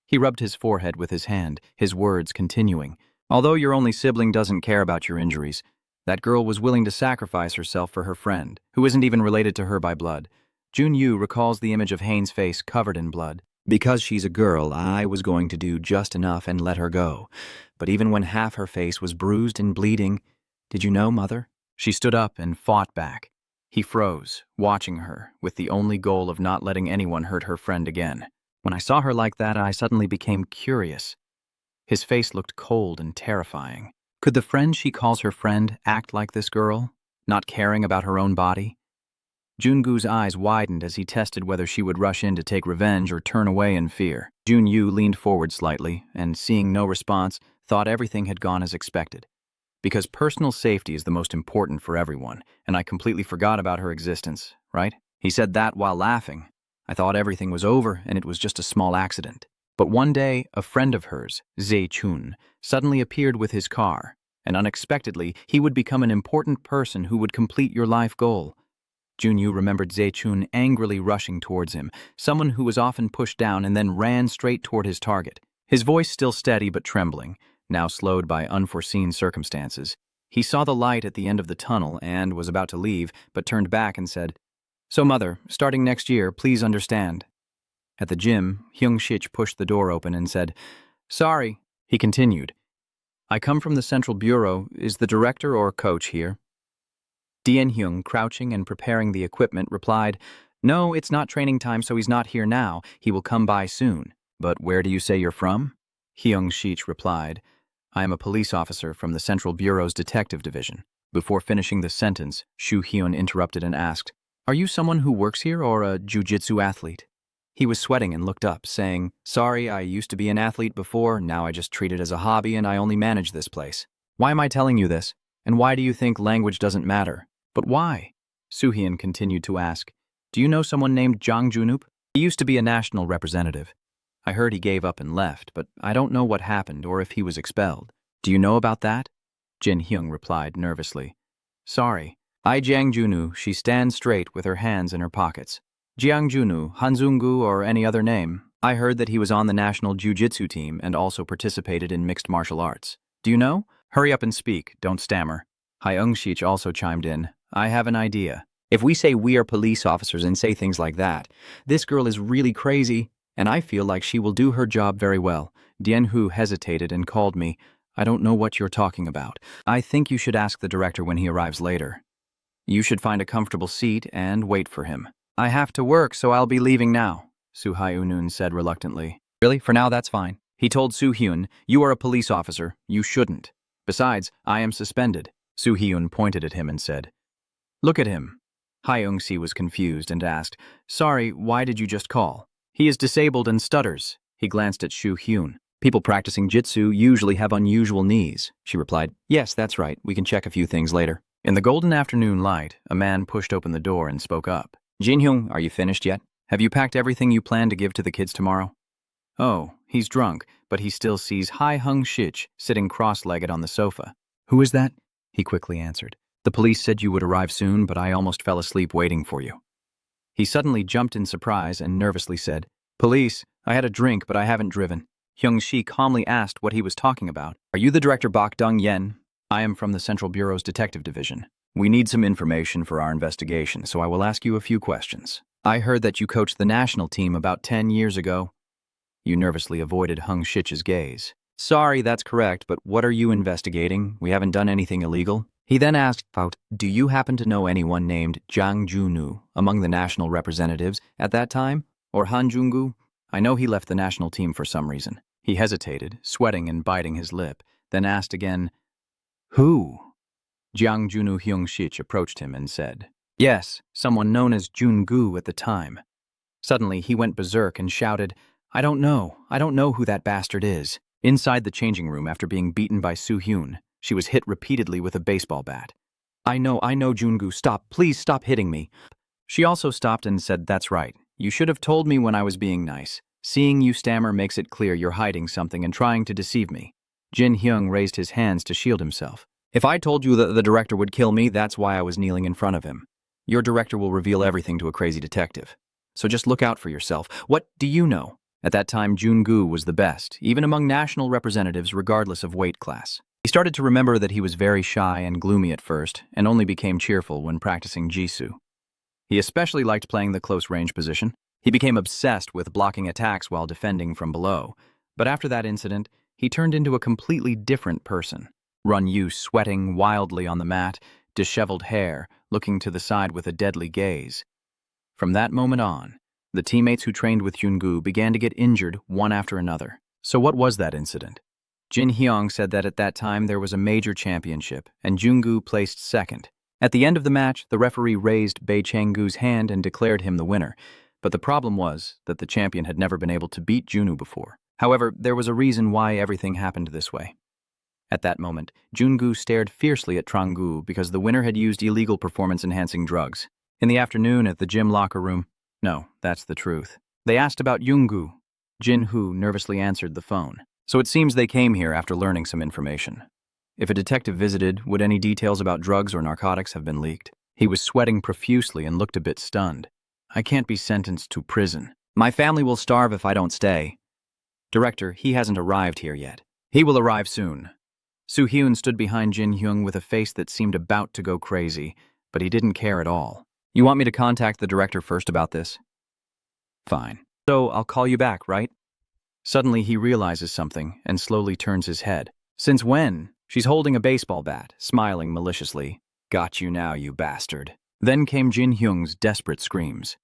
He rubbed his forehead with his hand, his words continuing. Although your only sibling doesn't care about your injuries, that girl was willing to sacrifice herself for her friend, who isn't even related to her by blood. Jun-yu recalls the image of Hane's face covered in blood. Because she's a girl, I was going to do just enough and let her go. But even when half her face was bruised and bleeding, did you know, Mother? She stood up and fought back. He froze, watching her, with the only goal of not letting anyone hurt her friend again. When I saw her like that, I suddenly became curious. His face looked cold and terrifying. Could the friend she calls her friend act like this girl, not caring about her own body? Jungu's eyes widened as he tested whether she would rush in to take revenge or turn away in fear. Jun-yu leaned forward slightly, and seeing no response, thought everything had gone as expected. Because personal safety is the most important for everyone, and I completely forgot about her existence, right? He said that while laughing. I thought everything was over and it was just a small accident. But one day, a friend of hers, Zhe-chun, suddenly appeared with his car, and unexpectedly, he would become an important person who would complete your life goal. Jun-yu remembered Zhe-chun angrily rushing towards him, someone who was often pushed down and then ran straight toward his target. His voice still steady but trembling, now slowed by unforeseen circumstances. He saw the light at the end of the tunnel and was about to leave, but turned back and said, So, Mother, starting next year, please understand. At the gym, Hyung-shich pushed the door open and said, Sorry, he continued. I come from the Central Bureau. Is the director or coach here? Dien-hyung, crouching and preparing the equipment, replied, No, it's not training time, so he's not here now. He will come by soon. But where do you say you're from? Hyung-shich replied, I am a police officer from the Central Bureau's Detective Division. Before finishing the sentence, Shu-hyun interrupted and asked, Are you someone who works here or a jiu-jitsu athlete? He was sweating and looked up, saying, Sorry, I used to be an athlete before, now I just treat it as a hobby and I only manage this place. Why am I telling you this? And why do you think language doesn't matter? But why? Soo-hyun continued to ask, Do you know someone named Jang Junup? He used to be a national representative. I heard he gave up and left, but I don't know what happened or if he was expelled. Do you know about that? Jin-hyung replied nervously. Sorry. I Jang Junu, she stands straight with her hands in her pockets. Jiang Junu, Hanzungu, or any other name. I heard that he was on the national jiu-jitsu team and also participated in mixed martial arts. Do you know? Hurry up and speak, don't stammer. Hyung-shich also chimed in. I have an idea. If we say we are police officers and say things like that, this girl is really crazy, and I feel like she will do her job very well. Dien-hu hesitated and called me. I don't know what you're talking about. I think you should ask the director when he arrives later. You should find a comfortable seat and wait for him. I have to work, so I'll be leaving now, Soo-hyun said reluctantly. Really? For now, that's fine. He told Soo-hyun, You are a police officer. You shouldn't. Besides, I am suspended. Soo-hyun pointed at him and said, Look at him. Hyung-si was confused and asked, "Sorry, why did you just call?" "He is disabled and stutters." He glanced at Shu Hyun. People practicing jitsu usually have unusual knees, she replied. Yes, that's right. We can check a few things later. In the golden afternoon light, a man pushed open the door and spoke up. Jin-hyung, are you finished yet? "Have you packed everything you plan to give to the kids tomorrow?" Oh, he's drunk, but he still sees Hung-shich sitting cross-legged on the sofa. "Who is that?" he quickly answered. "The police said you would arrive soon, but I almost fell asleep waiting for you." He suddenly jumped in surprise and nervously said, "Police, I had a drink, but I haven't driven." Hyung-shi calmly asked what he was talking about. Are you the director Bak Dong-yen? "I am from the Central Bureau's Detective Division. We need some information for our investigation, so I will ask you a few questions. I heard that you coached the national team about 10 years ago. You nervously avoided Hung-shich's gaze. Sorry, that's correct, but what are you investigating? We haven't done anything illegal. He then asked, do you happen to know anyone named Jang Junu among the national representatives at that time? Or Han Jung-gu? I know he left the national team for some reason. He hesitated, sweating and biting his lip, then asked again, "Who?" Jiang Junu Hyung-shich approached him and said, "Yes, someone known as Jun-gu at the time." Suddenly, he went berserk and shouted, I don't know who that bastard is." Inside the changing room, after being beaten by Soo-hyun, she was hit repeatedly with a baseball bat. I know, Jun-gu, stop, please stop hitting me." She also stopped and said, "That's right. You should have told me when I was being nice. Seeing you stammer makes it clear you're hiding something and trying to deceive me." Jin Hyung raised his hands to shield himself. If I told you that the director would kill me, that's why I was kneeling in front of him. Your director will reveal everything to a crazy detective. So just look out for yourself. What do you know? At that time, Jun-gu was the best, even among national representatives regardless of weight class. He started to remember that he was very shy and gloomy at first, and only became cheerful when practicing jitsu. He especially liked playing the close-range position. He became obsessed with blocking attacks while defending from below. But after that incident, he turned into a completely different person. Run-yu sweating wildly on the mat, disheveled hair, looking to the side with a deadly gaze. From that moment on, the teammates who trained with Jun-gu began to get injured one after another. So what was that incident? Jin Hyung said that at that time there was a major championship, and Jun-gu placed second. At the end of the match, the referee raised Bei Chang-gu's hand and declared him the winner. But the problem was that the champion had never been able to beat Junu before. However, there was a reason why everything happened this way. At that moment, Jun-gu stared fiercely at Trang-gu because the winner had used illegal performance-enhancing drugs. In the afternoon at the gym locker room, no, that's the truth, they asked about Jung-gu. Jin-hu nervously answered the phone. So it seems they came here after learning some information. If a detective visited, would any details about drugs or narcotics have been leaked? He was sweating profusely and looked a bit stunned. I can't be sentenced to prison. My family will starve if I don't stay. Director, he hasn't arrived here yet. He will arrive soon. Soo-hyun stood behind Jin Hyung with a face that seemed about to go crazy, but he didn't care at all. You want me to contact the director first about this? Fine. So I'll call you back, right? Suddenly he realizes something and slowly turns his head. Since when? She's holding a baseball bat, smiling maliciously. Got you now, you bastard. Then came Jin Hyung's desperate screams.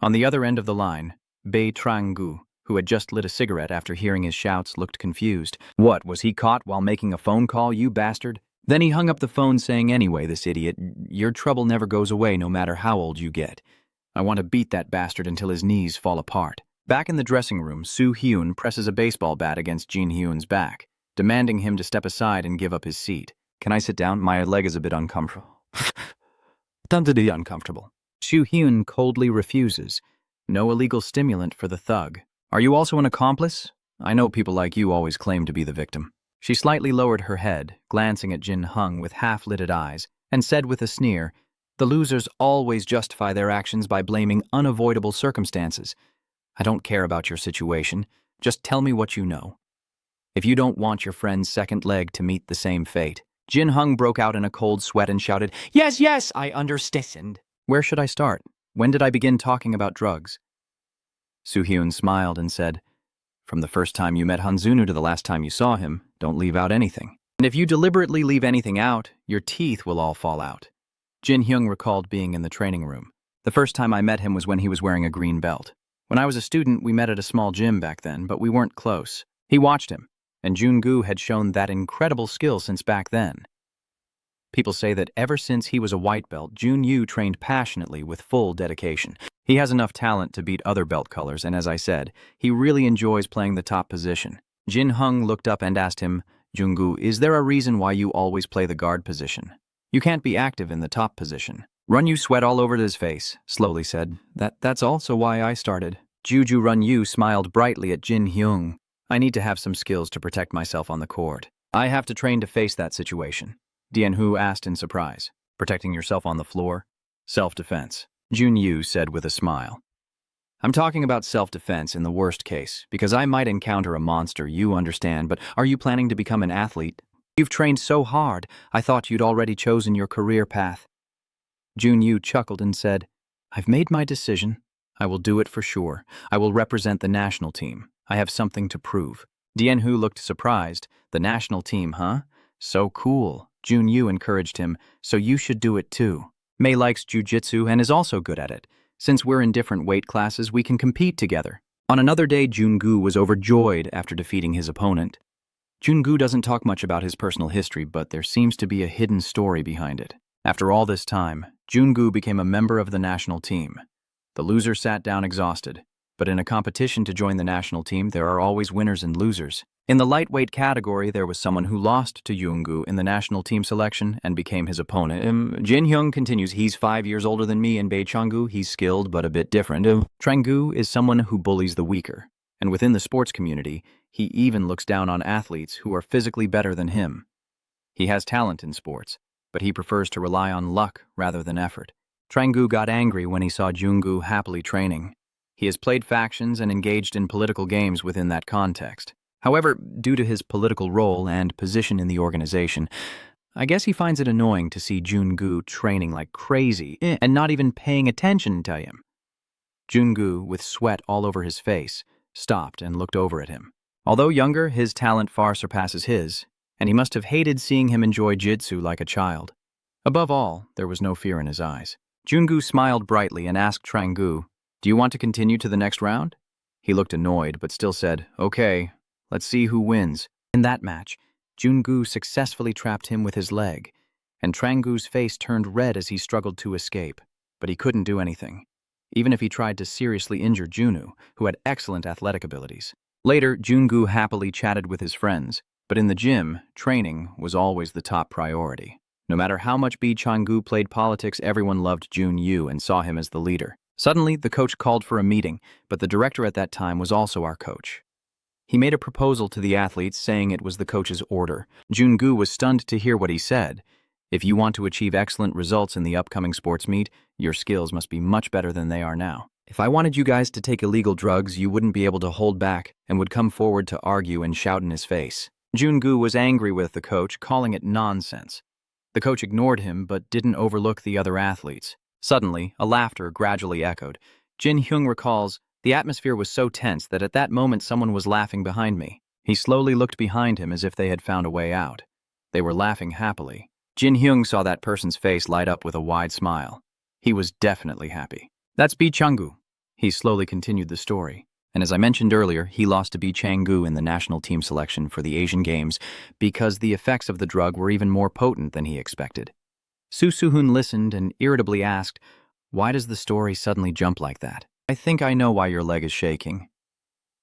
On the other end of the line, Bei Trang-gu, who had just lit a cigarette after hearing his shouts, looked confused. What, was he caught while making a phone call, you bastard? Then he hung up the phone saying, anyway, this idiot, your trouble never goes away no matter how old you get. I want to beat that bastard until his knees fall apart. Back in the dressing room, Soo-hyun presses a baseball bat against Jin Hyun's back, demanding him to step aside and give up his seat. Can I sit down? My leg is a bit uncomfortable. Uncomfortable. Soo-hyun coldly refuses. No illegal stimulant for the thug. Are you also an accomplice? I know people like you always claim to be the victim. She slightly lowered her head, glancing at Jin Hung with half-lidded eyes, and said with a sneer, the losers always justify their actions by blaming unavoidable circumstances. I don't care about your situation. Just tell me what you know. If you don't want your friend's second leg to meet the same fate. Jin Hung broke out in a cold sweat and shouted, Yes, I understand. Where should I start? When did I begin talking about drugs? Soo-hyun smiled and said, from the first time you met Hanzunu to the last time you saw him, don't leave out anything. And if you deliberately leave anything out, your teeth will all fall out. Jin Hyung recalled being in the training room. The first time I met him was when he was wearing a green belt. When I was a student, we met at a small gym back then, but we weren't close. He watched him, and Jun-gu had shown that incredible skill since back then. People say that ever since he was a white belt, Jun Yu trained passionately with full dedication. He has enough talent to beat other belt colors, and as I said, he really enjoys playing the top position. Jin Hung looked up and asked him, Junggu, is there a reason why you always play the guard position? You can't be active in the top position. Run Yu sweat all over his face, slowly said. That's also why I started. Juju Run Yu smiled brightly at Jin Hyung. I need to have some skills to protect myself on the court. I have to train to face that situation. Dian Hu asked in surprise. Protecting yourself on the floor? Self-defense. Jun Yu said with a smile. I'm talking about self-defense in the worst case, because I might encounter a monster, you understand, but are you planning to become an athlete? You've trained so hard, I thought you'd already chosen your career path. Jun Yu chuckled and said, I've made my decision. I will do it for sure. I will represent the national team. I have something to prove. Dian Hu looked surprised. The national team, huh? So cool. Jun Yu encouraged him, so you should do it too. Mei likes jiu-jitsu and is also good at it. Since we're in different weight classes, we can compete together. On another day, Jungu was overjoyed after defeating his opponent. Jungu doesn't talk much about his personal history, but there seems to be a hidden story behind it. After all this time, Jungu became a member of the national team. The loser sat down exhausted, but in a competition to join the national team, there are always winners and losers. In the lightweight category, there was someone who lost to Jungu in the national team selection and became his opponent. Jin Hyung continues, he's 5 years older than me, and Bei Changgu, he's skilled but a bit different. Trangu is someone who bullies the weaker, and within the sports community, he even looks down on athletes who are physically better than him. He has talent in sports, but he prefers to rely on luck rather than effort. Trangu got angry when he saw Jungu happily training. He has played factions and engaged in political games within that context. However, due to his political role and position in the organization, I guess he finds it annoying to see Jungu training like crazy and not even paying attention to him. Jungu, with sweat all over his face, stopped and looked over at him. Although younger, his talent far surpasses his, and he must have hated seeing him enjoy jitsu like a child. Above all, there was no fear in his eyes. Jungu smiled brightly and asked Trangu, do you want to continue to the next round? He looked annoyed, but still said, okay, let's see who wins. In that match, Jungu successfully trapped him with his leg, and Trangu's face turned red as he struggled to escape, but he couldn't do anything, even if he tried to seriously injure Junu, who had excellent athletic abilities. Later, Jungu happily chatted with his friends, but in the gym, training was always the top priority. No matter how much Bi Changgu played politics, everyone loved Jun Yu and saw him as the leader. Suddenly, the coach called for a meeting, but the director at that time was also our coach. He made a proposal to the athletes, saying it was the coach's order. Jungu was stunned to hear what he said. If you want to achieve excellent results in the upcoming sports meet, your skills must be much better than they are now. If I wanted you guys to take illegal drugs, you wouldn't be able to hold back and would come forward to argue and shout in his face. Jungu was angry with the coach, calling it nonsense. The coach ignored him, but didn't overlook the other athletes. Suddenly, a laughter gradually echoed. Jin Hyung recalls, the atmosphere was so tense that at that moment someone was laughing behind me. He slowly looked behind him as if they had found a way out. They were laughing happily. Jin Hyung saw that person's face light up with a wide smile. He was definitely happy. That's Bi Changgu. He slowly continued the story. And as I mentioned earlier, he lost to Bi Changgu in the national team selection for the Asian Games because the effects of the drug were even more potent than he expected. Su Suhun listened and irritably asked, why does the story suddenly jump like that? I think I know why your leg is shaking.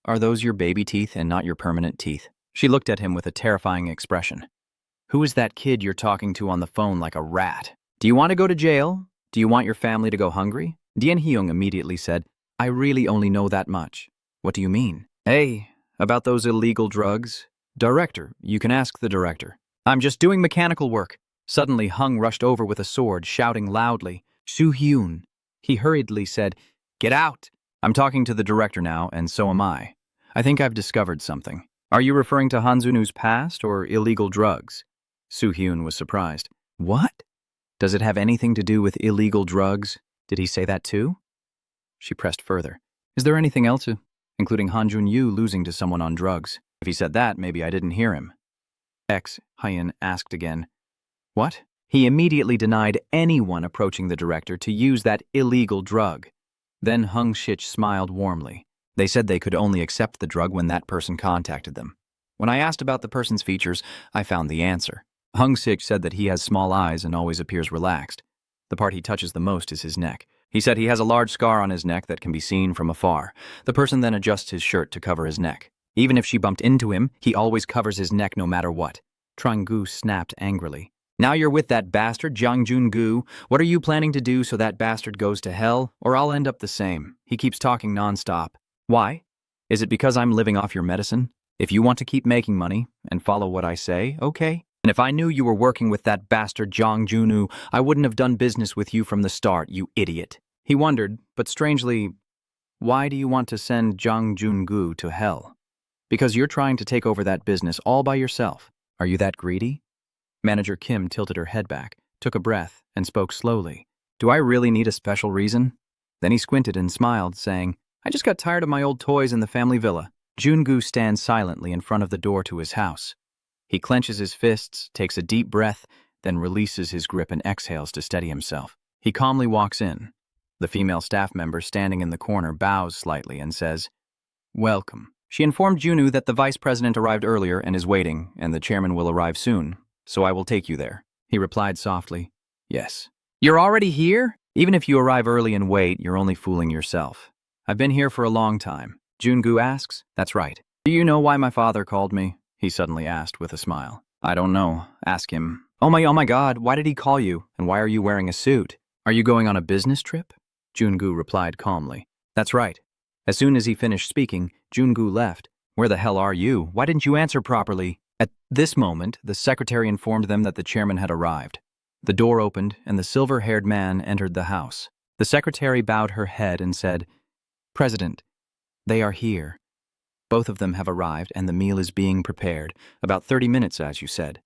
Are those your baby teeth and not your permanent teeth? She looked at him with a terrifying expression. Who is that kid you're talking to on the phone like a rat? Do you want to go to jail? Do you want your family to go hungry? Dian Hyung immediately said, I really only know that much. What do you mean? Hey, about those illegal drugs? Director, you can ask the director. I'm just doing mechanical work. Suddenly Hung rushed over with a sword, shouting loudly, Su Hyun. He hurriedly said, get out. I'm talking to the director now, and so am I. I think I've discovered something. Are you referring to Hanzunu's past or illegal drugs? Su Hyun was surprised. What? Does it have anything to do with illegal drugs? Did he say that too? She pressed further. Is there anything else, including Han Jun-yu losing to someone on drugs? If he said that, maybe I didn't hear him. Hyun asked again. What? He immediately denied anyone approaching the director to use that illegal drug. Then Hung Shich smiled warmly. They said they could only accept the drug when that person contacted them. When I asked about the person's features, I found the answer. Hung-sik said that he has small eyes and always appears relaxed. The part he touches the most is his neck. He said he has a large scar on his neck that can be seen from afar. The person then adjusts his shirt to cover his neck. Even if she bumped into him, he always covers his neck no matter what. Trang-gu snapped angrily. Now you're with that bastard, Jang Jun-gu. What are you planning to do so that bastard goes to hell? Or I'll end up the same. He keeps talking nonstop. Why? Is it because I'm living off your medicine? If you want to keep making money and follow what I say, okay. And if I knew you were working with that bastard Jang Junu, I wouldn't have done business with you from the start, you idiot. He wondered, but strangely, why do you want to send Jang Jun-gu to hell? Because you're trying to take over that business all by yourself. Are you that greedy? Manager Kim tilted her head back, took a breath, and spoke slowly. Do I really need a special reason? Then he squinted and smiled, saying, I just got tired of my old toys in the family villa. Jun-gu stands silently in front of the door to his house. He clenches his fists, takes a deep breath, then releases his grip and exhales to steady himself. He calmly walks in. The female staff member standing in the corner bows slightly and says, Welcome. She informed Junu that the vice president arrived earlier and is waiting, and the chairman will arrive soon, so I will take you there. He replied softly, Yes. You're already here? Even if you arrive early and wait, you're only fooling yourself. I've been here for a long time. Jun-gu asks. That's right. Do you know why my father called me? He suddenly asked with a smile. I don't know. Ask him. Oh my God, why did he call you? And why are you wearing a suit? Are you going on a business trip? Jun-gu replied calmly. That's right. As soon as he finished speaking, Jun-gu left. Where the hell are you? Why didn't you answer properly? At this moment, the secretary informed them that the chairman had arrived. The door opened, and the silver-haired man entered the house. The secretary bowed her head and said, President, they are here. Both of them have arrived, and the meal is being prepared. About 30 minutes, as you said.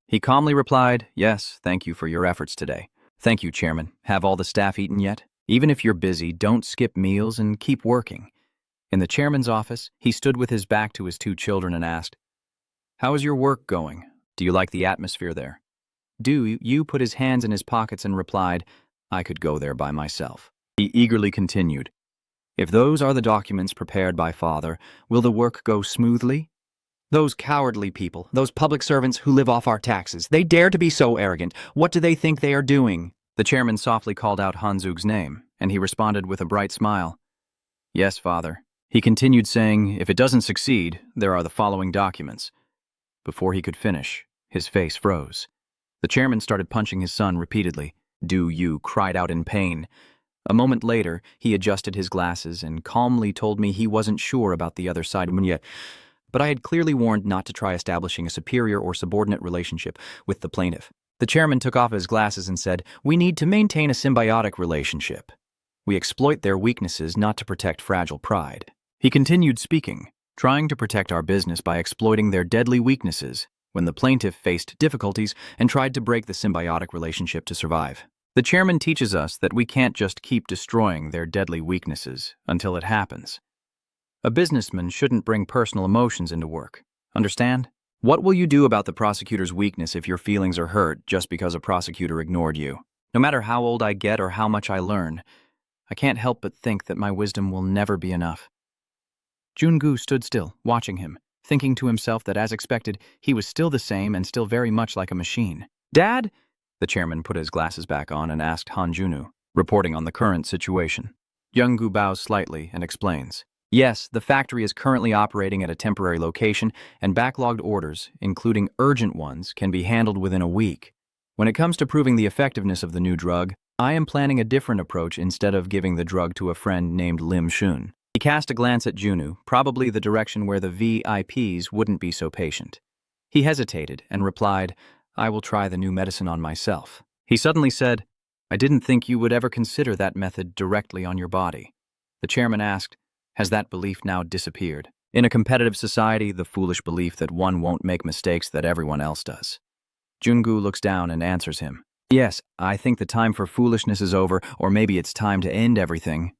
He calmly replied, Yes, thank you for your efforts today. Thank you, Chairman. Have all the staff eaten yet? Even if you're busy, don't skip meals and keep working. In the chairman's office, he stood with his back to his two children and asked, How is your work going? Do you like the atmosphere there? Yu put his hands in his pockets and replied, I could go there by myself. He eagerly continued, If those are the documents prepared by Father, will the work go smoothly? Those cowardly people, those public servants who live off our taxes, they dare to be so arrogant. What do they think they are doing? The chairman softly called out Hanzug's name, and he responded with a bright smile. Yes, Father. He continued saying, If it doesn't succeed, there are the following documents. Before he could finish, his face froze. The chairman started punching his son repeatedly. Yu cried out in pain. A moment later, he adjusted his glasses and calmly told me he wasn't sure about the other side yet, but I had clearly warned not to try establishing a superior or subordinate relationship with the plaintiff. The chairman took off his glasses and said, We need to maintain a symbiotic relationship. We exploit their weaknesses not to protect fragile pride. He continued speaking, trying to protect our business by exploiting their deadly weaknesses when the plaintiff faced difficulties and tried to break the symbiotic relationship to survive. The chairman teaches us that we can't just keep destroying their deadly weaknesses until it happens. A businessman shouldn't bring personal emotions into work. Understand? What will you do about the prosecutor's weakness if your feelings are hurt just because a prosecutor ignored you? No matter how old I get or how much I learn, I can't help but think that my wisdom will never be enough. Jun-gu stood still, watching him, thinking to himself that as expected, he was still the same and still very much like a machine. Dad? The chairman put his glasses back on and asked Han Junu, reporting on the current situation. Young-gu bows slightly and explains. Yes, the factory is currently operating at a temporary location, and backlogged orders, including urgent ones, can be handled within a week. When it comes to proving the effectiveness of the new drug, I am planning a different approach instead of giving the drug to a friend named Lim Shun. He cast a glance at Junu, probably the direction where the VIPs wouldn't be so patient. He hesitated and replied, I will try the new medicine on myself. He suddenly said, I didn't think you would ever consider that method directly on your body. The chairman asked, Has that belief now disappeared? In a competitive society, the foolish belief that one won't make mistakes that everyone else does. Jun-gu looks down and answers him. Yes, I think the time for foolishness is over, or maybe it's time to end everything.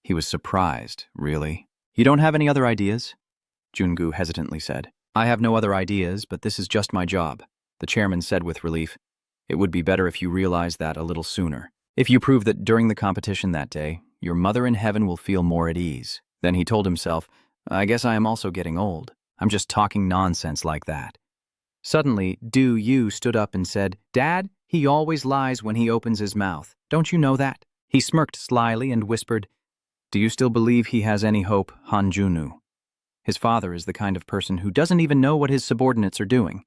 He was surprised, really. You don't have any other ideas? Jun-gu hesitantly said. I have no other ideas, but this is just my job. The chairman said with relief. It would be better if you realized that a little sooner. If you prove that during the competition that day, your mother in heaven will feel more at ease. Then he told himself, I guess I am also getting old. I'm just talking nonsense like that. Suddenly, Do Yu stood up and said, "Dad, he always lies when he opens his mouth. Don't you know that?" He smirked slyly and whispered, "Do you still believe he has any hope, Han Junu?" His father is the kind of person who doesn't even know what his subordinates are doing.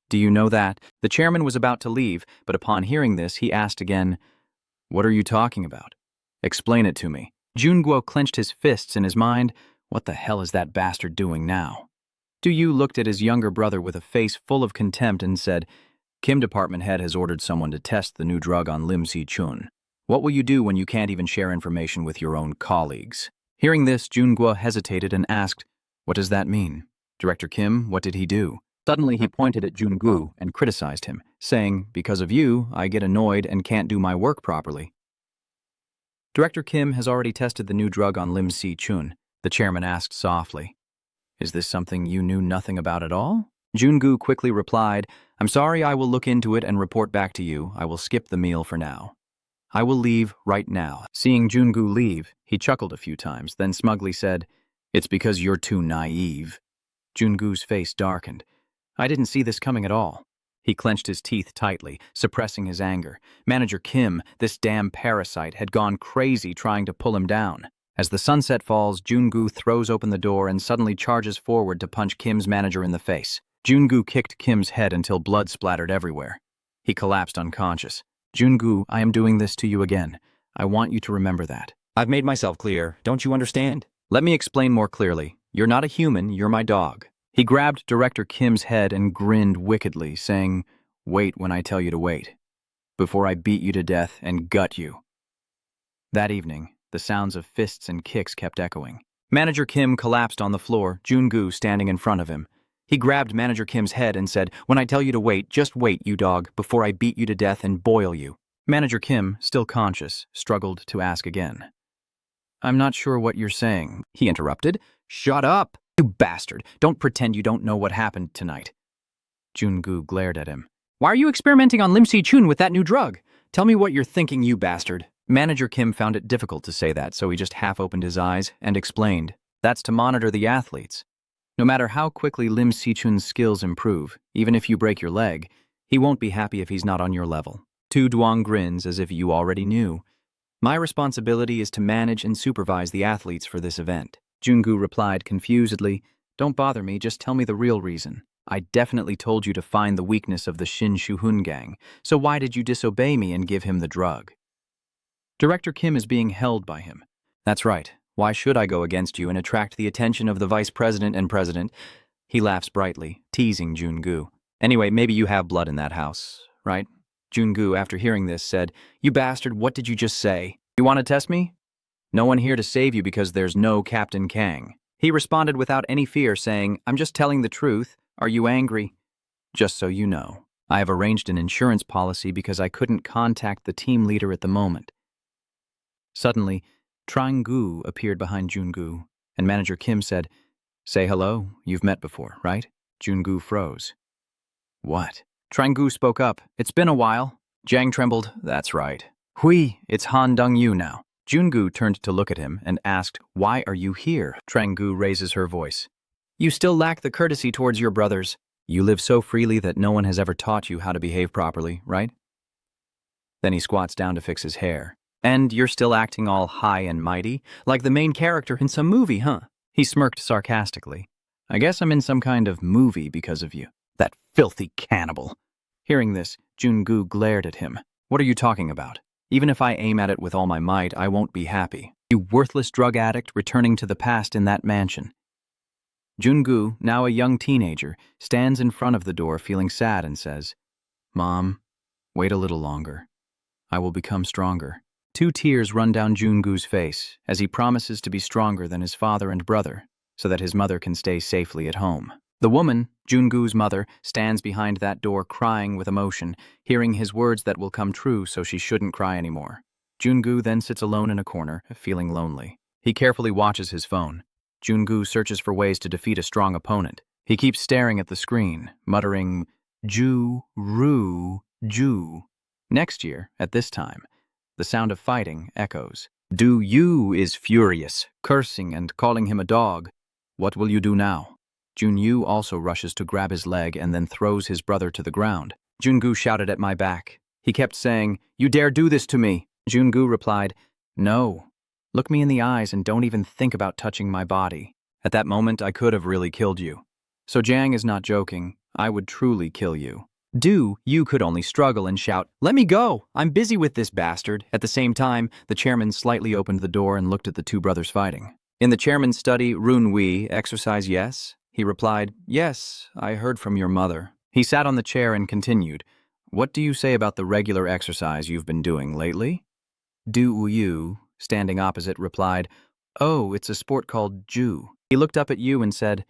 Do you know that? The chairman was about to leave, but upon hearing this, he asked again, "What are you talking about? Explain it to me." Junguo clenched his fists in his mind. What the hell is that bastard doing now? Du Yu looked at his younger brother with a face full of contempt and said, "Kim department head has ordered someone to test the new drug on Lim Si-chun. What will you do when you can't even share information with your own colleagues?" Hearing this, Junguo hesitated and asked, "What does that mean? Director Kim, what did he do?" Suddenly he pointed at Jungu and criticized him, saying, "Because of you, I get annoyed and can't do my work properly." "Director Kim has already tested the new drug on Lim Si-chun," the chairman asked softly. "Is this something you knew nothing about at all?" Jungu quickly replied, "I'm sorry, I will look into it and report back to you. I will skip the meal for now. I will leave right now." Seeing Jungu leave, he chuckled a few times, then smugly said, "It's because you're too naive." Jungu's face darkened. "I didn't see this coming at all." He clenched his teeth tightly, suppressing his anger. Manager Kim, this damn parasite, had gone crazy trying to pull him down. As the sunset falls, Jungu throws open the door and suddenly charges forward to punch Kim's manager in the face. Jungu kicked Kim's head until blood splattered everywhere. He collapsed unconscious. "Jungu, I am doing this to you again. I want you to remember that." I've made myself clear. Don't you understand? "Let me explain more clearly. You're not a human, you're my dog." He grabbed Director Kim's head and grinned wickedly, saying, "Wait when I tell you to wait, before I beat you to death and gut you." That evening, the sounds of fists and kicks kept echoing. Manager Kim collapsed on the floor, Jungu standing in front of him. He grabbed Manager Kim's head and said, "When I tell you to wait, just wait, you dog, before I beat you to death and boil you." Manager Kim, still conscious, struggled to ask again. "I'm not sure what you're saying," he interrupted. "Shut up, you bastard. Don't pretend you don't know what happened tonight." Jungu glared at him. "Why are you experimenting on Lim Si-chun with that new drug? Tell me what you're thinking, you bastard." Manager Kim found it difficult to say that, so he just half opened his eyes and explained, "That's to monitor the athletes. No matter how quickly Lim Si-chun's skills improve, even if you break your leg, he won't be happy if he's not on your level." Tu Duong grins as if you already knew. "My responsibility is to manage and supervise the athletes for this event." Jungu replied confusedly, "Don't bother me, just tell me the real reason. I definitely told you to find the weakness of the Shin Shuhun gang, so why did you disobey me and give him the drug?" Director Kim is being held by him. "That's right. Why should I go against you and attract the attention of the vice president and president?" He laughs brightly, teasing Jungu. "Anyway, maybe you have blood in that house, right?" Jungu, after hearing this, said, "You bastard, what did you just say? You want to test me? No one here to save you because there's no Captain Kang." He responded without any fear, saying, "I'm just telling the truth. Are you angry? Just so you know, I have arranged an insurance policy because I couldn't contact the team leader at the moment." Suddenly, Trang-gu appeared behind Jungu, and Manager Kim said, "Say hello, you've met before, right?" Jungu froze. "What?" Trang-gu spoke up, "It's been a while." Jiang trembled, "That's right. Hui, it's Han Dong-yu now." Jungu turned to look at him and asked, "Why are you here?" Trang-gu raises her voice. "You still lack the courtesy towards your brothers. You live so freely that no one has ever taught you how to behave properly, right?" Then he squats down to fix his hair. "And you're still acting all high and mighty, like the main character in some movie, huh?" He smirked sarcastically. "I guess I'm in some kind of movie because of you. That filthy cannibal." Hearing this, Jungu glared at him. "What are you talking about? Even if I aim at it with all my might, I won't be happy. You worthless drug addict returning to the past in that mansion." Jungu, now a young teenager, stands in front of the door feeling sad and says, "Mom, wait a little longer. I will become stronger." 2 tears run down Jungu's face as he promises to be stronger than his father and brother so that his mother can stay safely at home. The woman, Jungu's mother, stands behind that door crying with emotion, hearing his words that will come true so she shouldn't cry anymore. Jungu then sits alone in a corner, feeling lonely. He carefully watches his phone. Jungu searches for ways to defeat a strong opponent. He keeps staring at the screen, muttering, "Ju, Ru, Ju." Next year, at this time, the sound of fighting echoes. Du Yu is furious, cursing and calling him a dog. What will you do now? Junyu also rushes to grab his leg and then throws his brother to the ground. Jungu shouted at my back. He kept saying, "You dare do this to me!" Jungu replied, "No. Look me in the eyes and don't even think about touching my body." At that moment, I could have really killed you. So Jang is not joking. I would truly kill you. You could only struggle and shout, "Let me go! I'm busy with this bastard." At the same time, the chairman slightly opened the door and looked at the two brothers fighting. In the chairman's study, Run Wei, exercise yes? He replied, "Yes, I heard from your mother." He sat on the chair and continued, "What do you say about the regular exercise you've been doing lately?" Du Yu, standing opposite, replied, "Oh, it's a sport called Ju." He looked up at you and said,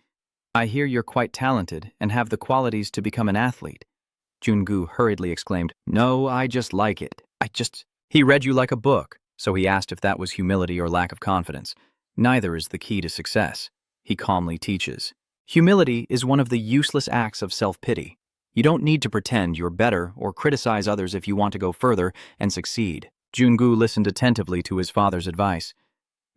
"I hear you're quite talented and have the qualities to become an athlete." Jungu hurriedly exclaimed, "No, I just like it. He read you like a book, so he asked if that was humility or lack of confidence. Neither is the key to success. He calmly teaches. Humility is one of the useless acts of self-pity. You don't need to pretend you're better or criticize others if you want to go further and succeed." Jungu listened attentively to his father's advice.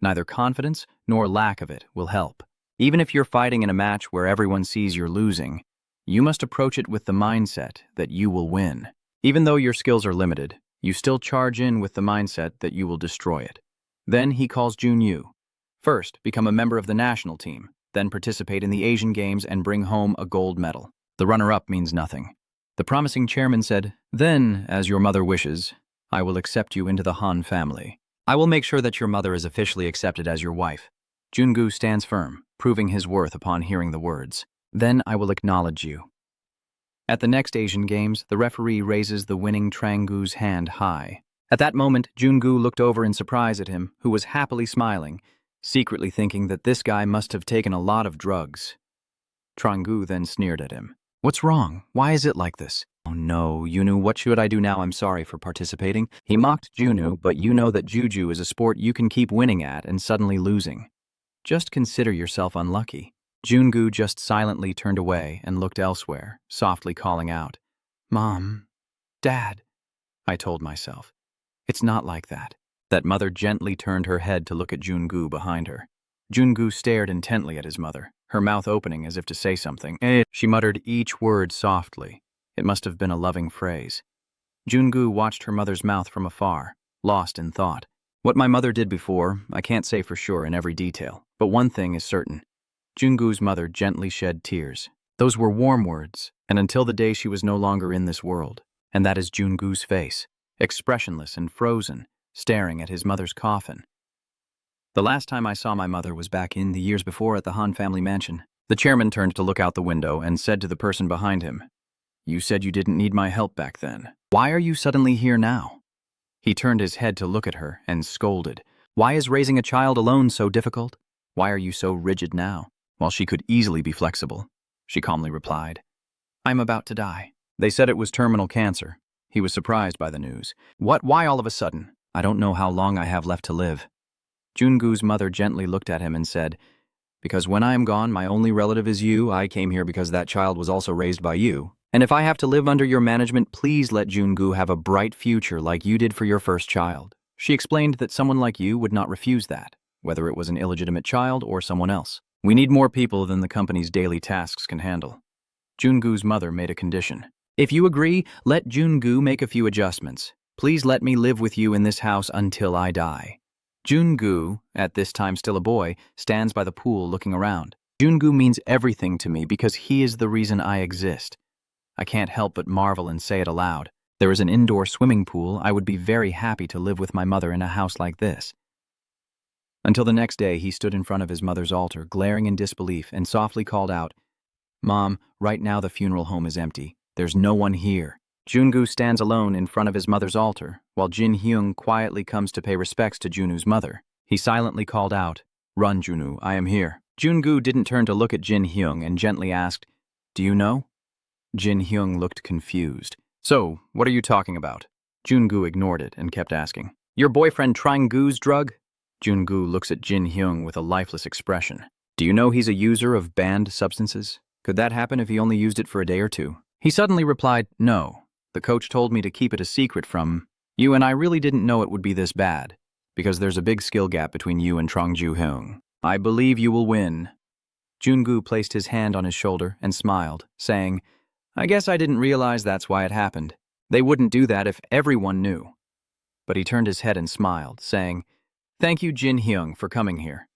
Neither confidence nor lack of it will help. Even if you're fighting in a match where everyone sees you're losing, you must approach it with the mindset that you will win. Even though your skills are limited, you still charge in with the mindset that you will destroy it. Then he calls Junyu. First, become a member of the national team, then participate in the Asian Games and bring home a gold medal. The runner-up means nothing. The promising chairman said, "Then, as your mother wishes, I will accept you into the Han family. I will make sure that your mother is officially accepted as your wife." Jungu stands firm, proving his worth upon hearing the words. "Then I will acknowledge you." At the next Asian Games, the referee raises the winning Trangu's hand high. At that moment, Jungu looked over in surprise at him, who was happily smiling, secretly thinking that this guy must have taken a lot of drugs. Trangu then sneered at him. "What's wrong? Why is it like this?" "Oh no, Yunu, what should I do now? I'm sorry for participating." He mocked Junu, but you know that Juju is a sport you can keep winning at and suddenly losing. Just consider yourself unlucky. Jungu just silently turned away and looked elsewhere, softly calling out, "Mom, Dad." I told myself, it's not like that. That mother gently turned her head to look at Jungu behind her. Jungu stared intently at his mother, her mouth opening as if to say something. She muttered each word softly. It must have been a loving phrase. Jungu watched her mother's mouth from afar, lost in thought. What my mother did before, I can't say for sure in every detail, but one thing is certain. Jungu's mother gently shed tears. Those were warm words, and until the day she was no longer in this world. And that is Jungu's face, expressionless and frozen, staring at his mother's coffin. The last time I saw my mother was back in the years before at the Han family mansion. The chairman turned to look out the window and said to the person behind him, "You said you didn't need my help back then. Why are you suddenly here now?" He turned his head to look at her and scolded. "Why is raising a child alone so difficult? Why are you so rigid now?" While she could easily be flexible, she calmly replied, "I'm about to die." They said it was terminal cancer. He was surprised by the news. "What? Why all of a sudden?" "I don't know how long I have left to live." Jungu's mother gently looked at him and said, "Because when I am gone, my only relative is you. I came here because that child was also raised by you. And if I have to live under your management, please let Jungu have a bright future like you did for your first child." She explained that someone like you would not refuse that, whether it was an illegitimate child or someone else. "We need more people than the company's daily tasks can handle." Jungu's mother made a condition. "If you agree, let Jungu make a few adjustments. Please let me live with you in this house until I die." Jungu, at this time still a boy, stands by the pool looking around. Jungu means everything to me because he is the reason I exist. I can't help but marvel and say it aloud. There is an indoor swimming pool. I would be very happy to live with my mother in a house like this. Until the next day, he stood in front of his mother's altar, glaring in disbelief, and softly called out, "Mom, right now the funeral home is empty. There's no one here." Jungu stands alone in front of his mother's altar, while Jin Hyung quietly comes to pay respects to Junu's mother. He silently called out, "Run, Junu, I am here." Jungu didn't turn to look at Jin Hyung and gently asked, "Do you know?" Jin Hyung looked confused. "So, what are you talking about?" Jungu ignored it and kept asking, "Your boyfriend trying Gu's drug?" Jungu looks at Jin Hyung with a lifeless expression. "Do you know he's a user of banned substances? Could that happen if he only used it for a day or two?" He suddenly replied, "No. The coach told me to keep it a secret from you, and I really didn't know it would be this bad, because there's a big skill gap between you and Trong Ju Hyung. I believe you will win." Jungu placed his hand on his shoulder and smiled, saying, I guess I didn't realize that's why it happened. They wouldn't do that if everyone knew. But he turned his head and smiled, saying, Thank you, Jin Hyung, for coming here.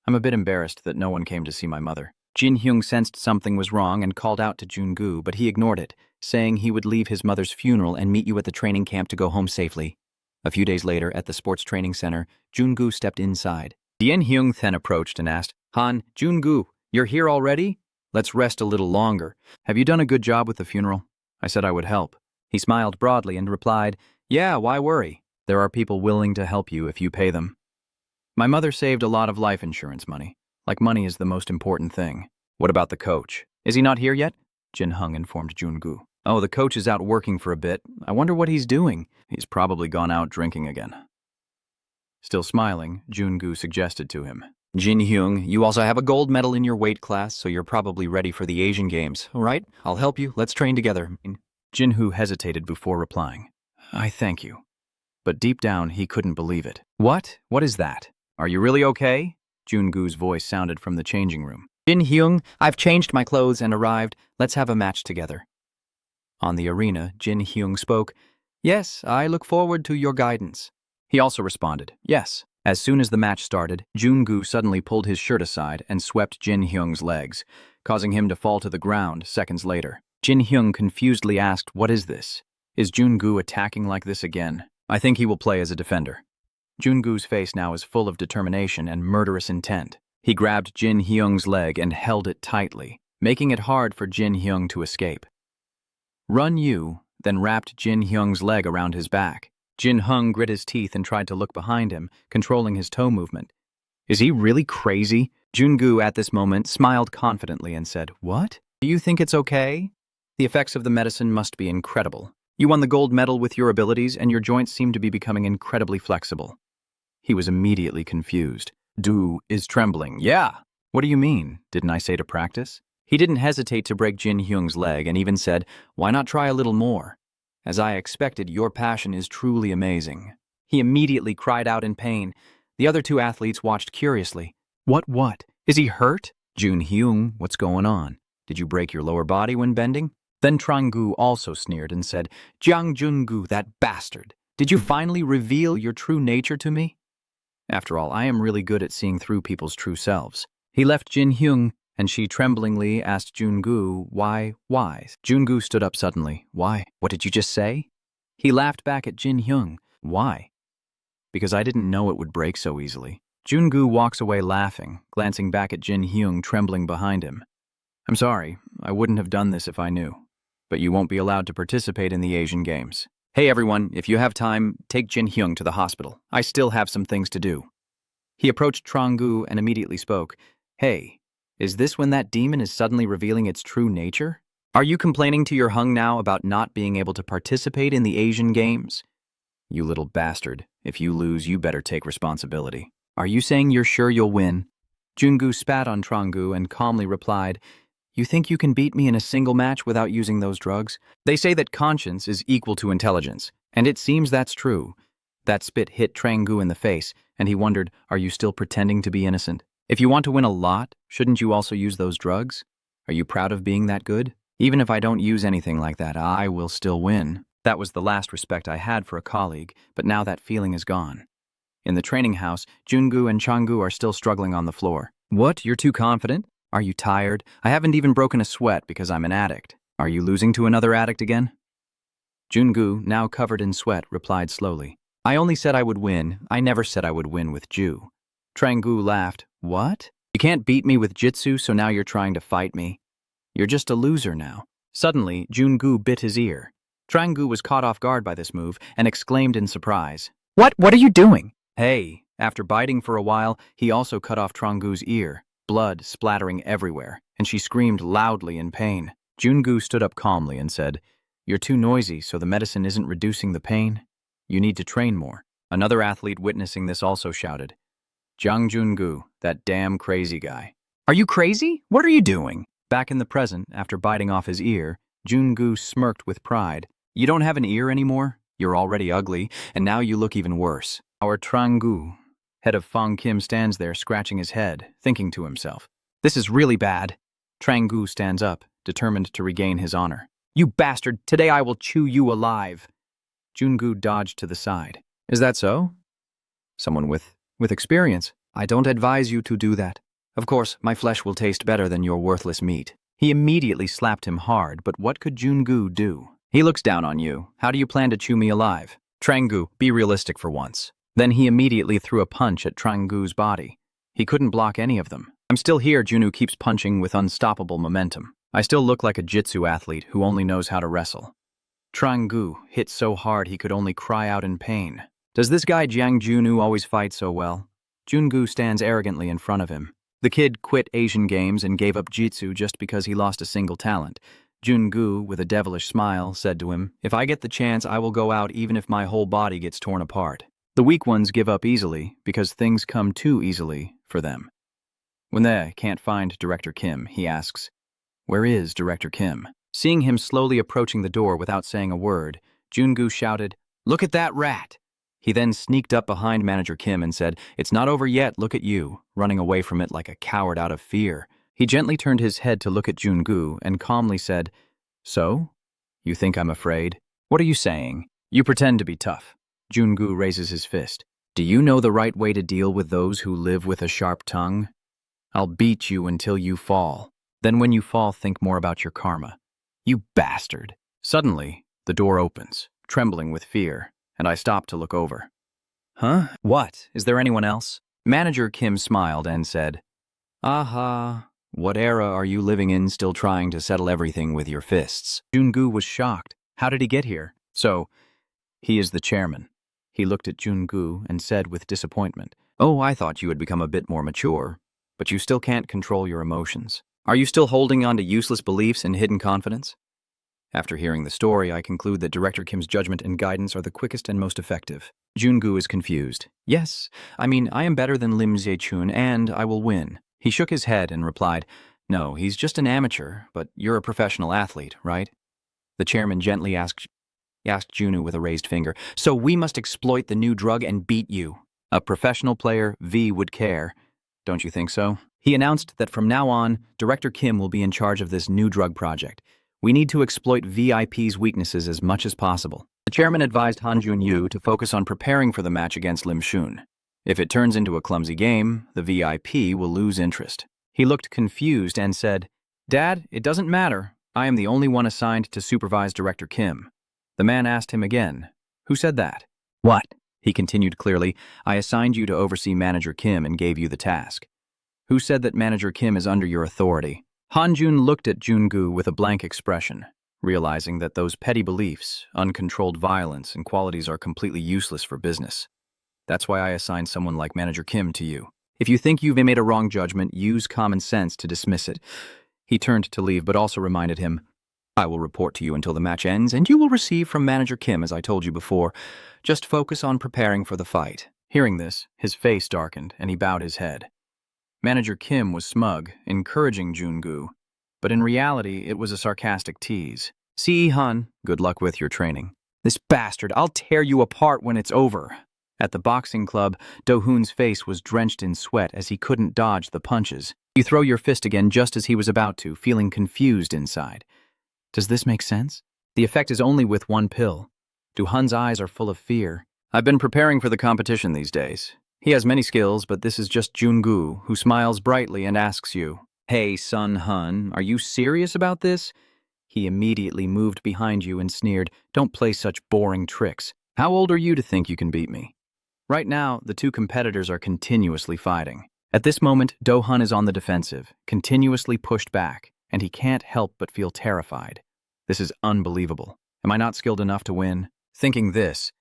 I'm a bit embarrassed that no one came to see my mother. Jin Hyung sensed something was wrong and called out to Jungu, but he ignored it, saying he would leave his mother's funeral and meet you at the training camp to go home safely. A few days later, at the sports training center, Jungu stepped inside. Jin Hyung then approached and asked, Han, Jungu, you're here already? Let's rest a little longer. Have you done a good job with the funeral? I said I would help. He smiled broadly and replied, Yeah, why worry? There are people willing to help you if you pay them. My mother saved a lot of life insurance money. Like money is the most important thing. What about the coach? Is he not here yet? Jin Hyung informed Jungu. Oh, the coach is out working for a bit. I wonder what he's doing. He's probably gone out drinking again. Still smiling, Jungu suggested to him. Jin Hyung, you also have a gold medal in your weight class, so you're probably ready for the Asian Games. All right, I'll help you. Let's train together. Jinhu hesitated before replying. I thank you. But deep down, he couldn't believe it. What? What is that? Are you really okay? Jungu's voice sounded from the changing room. Jin Hyung, I've changed my clothes and arrived. Let's have a match together. On the arena, Jin Hyung spoke, Yes, I look forward to your guidance. He also responded, Yes. As soon as the match started, Jungu suddenly pulled his shirt aside and swept Jin Hyung's legs, causing him to fall to the ground seconds later. Jin Hyung confusedly asked, What is this? Is Jungu attacking like this again? I think he will play as a defender. Jungu's face now is full of determination and murderous intent. He grabbed Jin Hyung's leg and held it tightly, making it hard for Jin Hyung to escape. Run you, then wrapped Jin Hyung's leg around his back. Jin Hyung grit his teeth and tried to look behind him, controlling his toe movement. Is he really crazy? Jungu at this moment smiled confidently and said, What? Do you think it's okay? The effects of the medicine must be incredible. You won the gold medal with your abilities and your joints seem to be becoming incredibly flexible. He was immediately confused. Du is trembling. Yeah. What do you mean? Didn't I say to practice? He didn't hesitate to break Jin Hyung's leg and even said, Why not try a little more? As I expected, your passion is truly amazing. He immediately cried out in pain. The other two athletes watched curiously. What? Is he hurt? Jun Hyung, what's going on? Did you break your lower body when bending? Then Trangu also sneered and said, Jiang Jungu, that bastard. Did you finally reveal your true nature to me? After all, I am really good at seeing through people's true selves. He left Jin Hyung, and she tremblingly asked Jungu, Why? Jungu stood up suddenly. Why? What did you just say? He laughed back at Jin Hyung. Why? Because I didn't know it would break so easily. Jungu walks away laughing, glancing back at Jin Hyung trembling behind him. I'm sorry, I wouldn't have done this if I knew. But you won't be allowed to participate in the Asian Games. Hey everyone, if you have time, take Jin Hyung to the hospital. I still have some things to do. He approached Trangu and immediately spoke, Hey, is this when that demon is suddenly revealing its true nature? Are you complaining to your Hung now about not being able to participate in the Asian Games? You little bastard, if you lose, you better take responsibility. Are you saying you're sure you'll win? Jungu spat on Trangu and calmly replied, You think you can beat me in a single match without using those drugs? They say that conscience is equal to intelligence, and it seems that's true. That spit hit Trangu in the face, and he wondered, Are you still pretending to be innocent? If you want to win a lot, shouldn't you also use those drugs? Are you proud of being that good? Even if I don't use anything like that, I will still win. That was the last respect I had for a colleague, but now that feeling is gone. In the training house, Jungu and Changu are still struggling on the floor. What? You're too confident? Are you tired? I haven't even broken a sweat because I'm an addict. Are you losing to another addict again? Jungu, now covered in sweat, replied slowly. I only said I would win. I never said I would win with Ju. Trangu laughed. What? You can't beat me with jitsu, so now you're trying to fight me? You're just a loser now. Suddenly, Jungu bit his ear. Trangu was caught off guard by this move and exclaimed in surprise. What are you doing? Hey, after biting for a while, he also cut off Trangu's ear, blood splattering everywhere, and she screamed loudly in pain. Jungu stood up calmly and said, You're too noisy, so the medicine isn't reducing the pain. You need to train more. Another athlete witnessing this also shouted, Jiang Jungu, that damn crazy guy. Are you crazy? What are you doing? Back in the present, after biting off his ear, Jungu smirked with pride. You don't have an ear anymore? You're already ugly, and now you look even worse. Our Trangu, head of Fong Kim, stands there scratching his head, thinking to himself. This is really bad. Trang-gu stands up, determined to regain his honor. You bastard, today I will chew you alive. Jun-gu dodged to the side. Is that so? Someone with experience. I don't advise you to do that. Of course, my flesh will taste better than your worthless meat. He immediately slapped him hard, but what could Jun-gu do? He looks down on you. How do you plan to chew me alive? Trang-gu, be realistic for once. Then he immediately threw a punch at Trang-gu's body. He couldn't block any of them. I'm still here, Junu keeps punching with unstoppable momentum. I still look like a jitsu athlete who only knows how to wrestle. Trang-gu hit so hard he could only cry out in pain. Does this guy Jiang Junu always fight so well? Jun-gu stands arrogantly in front of him. The kid quit Asian games and gave up jitsu just because he lost a single talent. Jun-gu, with a devilish smile, said to him, If I get the chance, I will go out even if my whole body gets torn apart. The weak ones give up easily because things come too easily for them. When they can't find Director Kim, he asks, Where is Director Kim? Seeing him slowly approaching the door without saying a word, Jun-gu shouted, Look at that rat! He then sneaked up behind Manager Kim and said, It's not over yet, look at you, running away from it like a coward out of fear. He gently turned his head to look at Jun-gu and calmly said, So? You think I'm afraid? What are you saying? You pretend to be tough. Jun-gu raises his fist. Do you know the right way to deal with those who live with a sharp tongue? I'll beat you until you fall. Then when you fall, think more about your karma. You bastard. Suddenly, the door opens, trembling with fear, and I stop to look over. Huh? What? Is there anyone else? Manager Kim smiled and said, Aha, what era are you living in, still trying to settle everything with your fists? Jun-gu was shocked. How did he get here? So, he is the chairman. He looked at Jun-gu and said with disappointment, Oh, I thought you had become a bit more mature, but you still can't control your emotions. Are you still holding on to useless beliefs and hidden confidence? After hearing the story, I conclude that Director Kim's judgment and guidance are the quickest and most effective. Jun-gu is confused. Yes, I am better than Lim Jae-chun, and I will win. He shook his head and replied, No, he's just an amateur, but you're a professional athlete, right? The chairman gently asked Junu with a raised finger, So we must exploit the new drug and beat you. A professional player, V, would care. Don't you think so? He announced that from now on, Director Kim will be in charge of this new drug project. We need to exploit VIP's weaknesses as much as possible. The chairman advised Han Jun-yu to focus on preparing for the match against Lim Shun. If it turns into a clumsy game, the VIP will lose interest. He looked confused and said, Dad, it doesn't matter. I am the only one assigned to supervise Director Kim. The man asked him again, Who said that? What? He continued clearly, I assigned you to oversee Manager Kim and gave you the task. Who said that Manager Kim is under your authority? Han Jun looked at Jun-gu with a blank expression, realizing that those petty beliefs, uncontrolled violence, and qualities are completely useless for business. That's why I assigned someone like Manager Kim to you. If you think you've made a wrong judgment, use common sense to dismiss it. He turned to leave, but also reminded him, I will report to you until the match ends, and you will receive from Manager Kim, as I told you before. Just focus on preparing for the fight. Hearing this, his face darkened, and he bowed his head. Manager Kim was smug, encouraging Jun-gu, but in reality, it was a sarcastic tease. See, Han, good luck with your training. This bastard, I'll tear you apart when it's over. At the boxing club, Do-hoon's face was drenched in sweat as he couldn't dodge the punches. You throw your fist again just as he was about to, feeling confused inside. Does this make sense? The effect is only with one pill. Do-hun's eyes are full of fear. I've been preparing for the competition these days. He has many skills, but this is just Jun-gu, who smiles brightly and asks you, Hey, son Hun, are you serious about this? He immediately moved behind you and sneered, Don't play such boring tricks. How old are you to think you can beat me? Right now, the two competitors are continuously fighting. At this moment, Do-hun is on the defensive, continuously pushed back, and he can't help but feel terrified. This is unbelievable. Am I not skilled enough to win? Thinking this,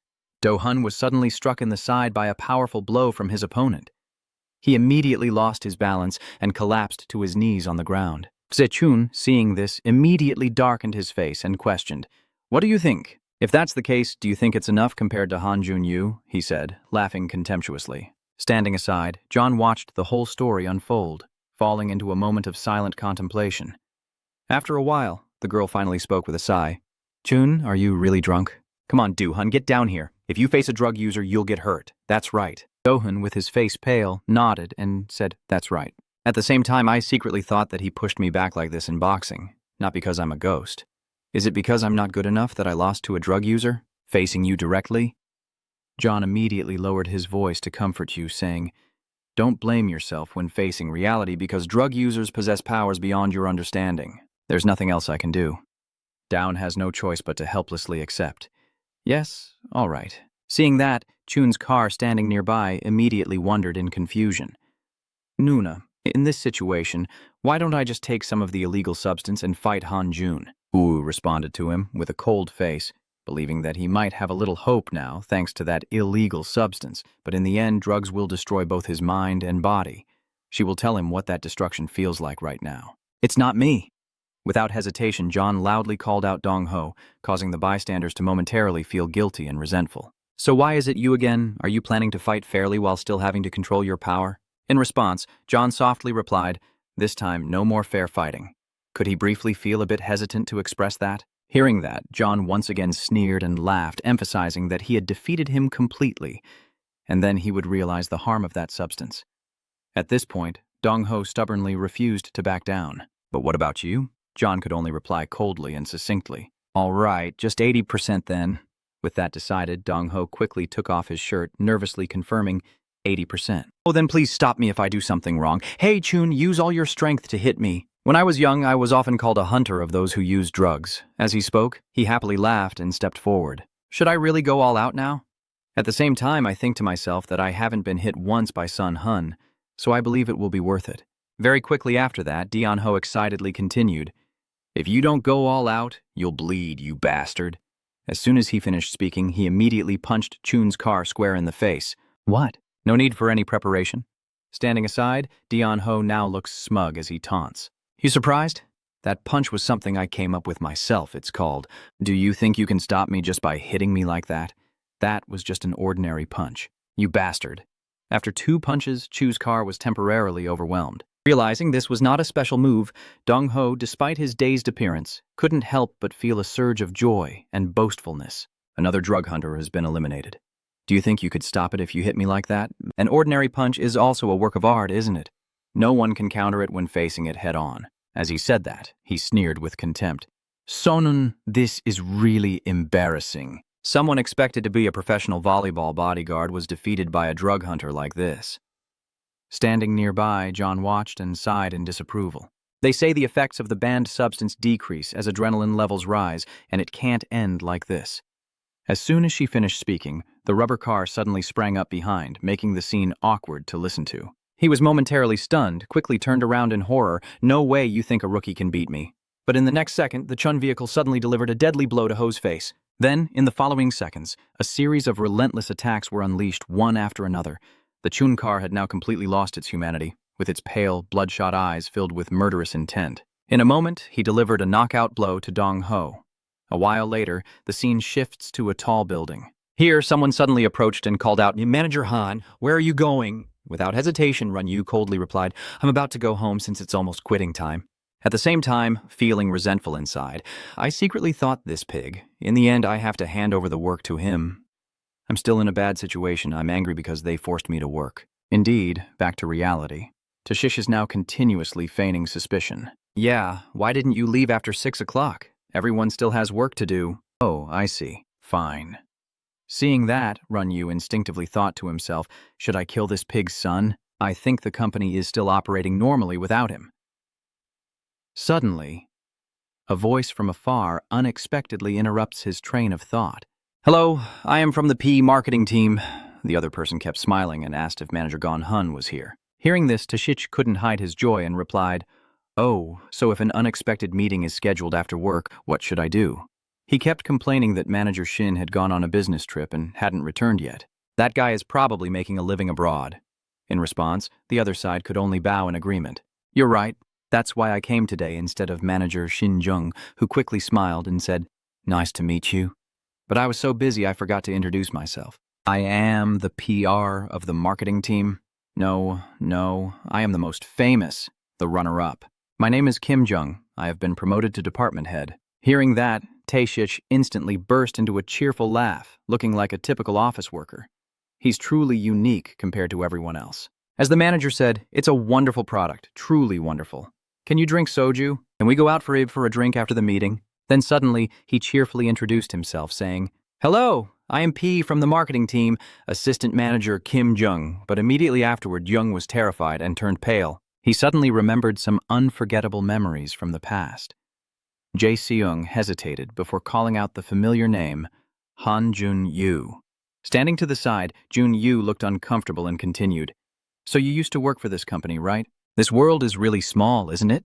Do-hun was suddenly struck in the side by a powerful blow from his opponent. He immediately lost his balance and collapsed to his knees on the ground. Jae-chun, seeing this, immediately darkened his face and questioned, What do you think? If that's the case, do you think it's enough compared to Han Jun-yu? He said, laughing contemptuously. Standing aside, John watched the whole story unfold, falling into a moment of silent contemplation. After a while, the girl finally spoke with a sigh. Chun, are you really drunk? Come on, Do-hun, get down here. If you face a drug user, you'll get hurt. That's right. Do-hun, with his face pale, nodded and said, That's right. At the same time, I secretly thought that he pushed me back like this in boxing, not because I'm a ghost. Is it because I'm not good enough that I lost to a drug user, facing you directly? John immediately lowered his voice to comfort you, saying, "Don't blame yourself when facing reality because drug users possess powers beyond your understanding. There's nothing else I can do." Down has no choice but to helplessly accept. Yes, all right. Seeing that, Chun's car standing nearby immediately wondered in confusion. Nuna, in this situation, why don't I just take some of the illegal substance and fight Han Jun? Wu responded to him with a cold face, believing that he might have a little hope now thanks to that illegal substance, but in the end drugs will destroy both his mind and body. She will tell him what that destruction feels like right now. It's not me. Without hesitation, John loudly called out Dong Ho, causing the bystanders to momentarily feel guilty and resentful. So why is it you again? Are you planning to fight fairly while still having to control your power? In response, John softly replied, this time no more fair fighting. Could he briefly feel a bit hesitant to express that? Hearing that, John once again sneered and laughed, emphasizing that he had defeated him completely, and then he would realize the harm of that substance. At this point, Dong Ho stubbornly refused to back down. But what about you? John could only reply coldly and succinctly. All right, just 80% then. With that decided, Dong Ho quickly took off his shirt, nervously confirming 80%. Oh, then please stop me if I do something wrong. Hey, Chun, use all your strength to hit me. When I was young, I was often called a hunter of those who use drugs. As he spoke, he happily laughed and stepped forward. Should I really go all out now? At the same time, I think to myself that I haven't been hit once by Sun Hun, so I believe it will be worth it. Very quickly after that, Dion Ho excitedly continued, if you don't go all out, you'll bleed, you bastard. As soon as he finished speaking, he immediately punched Chun's car square in the face. What? No need for any preparation. Standing aside, Dion Ho now looks smug as he taunts. You surprised? That punch was something I came up with myself, it's called. Do you think you can stop me just by hitting me like that? That was just an ordinary punch. You bastard. After 2 punches, Chu's car was temporarily overwhelmed. Realizing this was not a special move, Dong Ho, despite his dazed appearance, couldn't help but feel a surge of joy and boastfulness. Another drug hunter has been eliminated. Do you think you could stop it if you hit me like that? An ordinary punch is also a work of art, isn't it? No one can counter it when facing it head-on. As he said that, he sneered with contempt. Sonun, this is really embarrassing. Someone expected to be a professional volleyball bodyguard was defeated by a drug hunter like this. Standing nearby, John watched and sighed in disapproval. They say the effects of the banned substance decrease as adrenaline levels rise, and it can't end like this. As soon as she finished speaking, the rubber car suddenly sprang up behind, making the scene awkward to listen to. He was momentarily stunned, quickly turned around in horror. No way you think a rookie can beat me. But in the next second, the Chun vehicle suddenly delivered a deadly blow to Ho's face. Then, in the following seconds, a series of relentless attacks were unleashed one after another. The Chun car had now completely lost its humanity, with its pale, bloodshot eyes filled with murderous intent. In a moment, he delivered a knockout blow to Dong Ho. A while later, the scene shifts to a tall building. Here, someone suddenly approached and called out, Manager Han, where are you going? Without hesitation, Run Yu coldly replied, I'm about to go home since it's almost quitting time. At the same time, feeling resentful inside, I secretly thought this pig. In the end, I have to hand over the work to him. I'm still in a bad situation. I'm angry because they forced me to work. Indeed, back to reality. Tashish is now continuously feigning suspicion. Yeah, why didn't you leave after 6 o'clock? Everyone still has work to do. Oh, I see. Fine. Seeing that, Run Yu instinctively thought to himself, should I kill this pig's son? I think the company is still operating normally without him. Suddenly, a voice from afar unexpectedly interrupts his train of thought. Hello, I am from the P marketing team. The other person kept smiling and asked if Manager Gon Hun was here. Hearing this, Tashish couldn't hide his joy and replied, Oh, so if an unexpected meeting is scheduled after work, what should I do? He kept complaining that Manager Shin had gone on a business trip and hadn't returned yet. That guy is probably making a living abroad. In response, the other side could only bow in agreement. You're right. That's why I came today instead of Manager Shin Jung, who quickly smiled and said, Nice to meet you. But I was so busy I forgot to introduce myself. I am the PR of the marketing team. No, I am the most famous, the runner-up. My name is Kim Jung. I have been promoted to department head. Hearing that, Tashish instantly burst into a cheerful laugh, looking like a typical office worker. He's truly unique compared to everyone else. As the manager said, it's a wonderful product, truly wonderful. Can you drink soju? Can we go out for a drink after the meeting? Then suddenly, he cheerfully introduced himself, saying, "Hello, I am P from the marketing team, assistant manager Kim Jung." But immediately afterward, Jung was terrified and turned pale. He suddenly remembered some unforgettable memories from the past. Jae Seung hesitated before calling out the familiar name, Han Jun-yu. Standing to the side, Jun-yu looked uncomfortable and continued, "So you used to work for this company, right? This world is really small, isn't it?"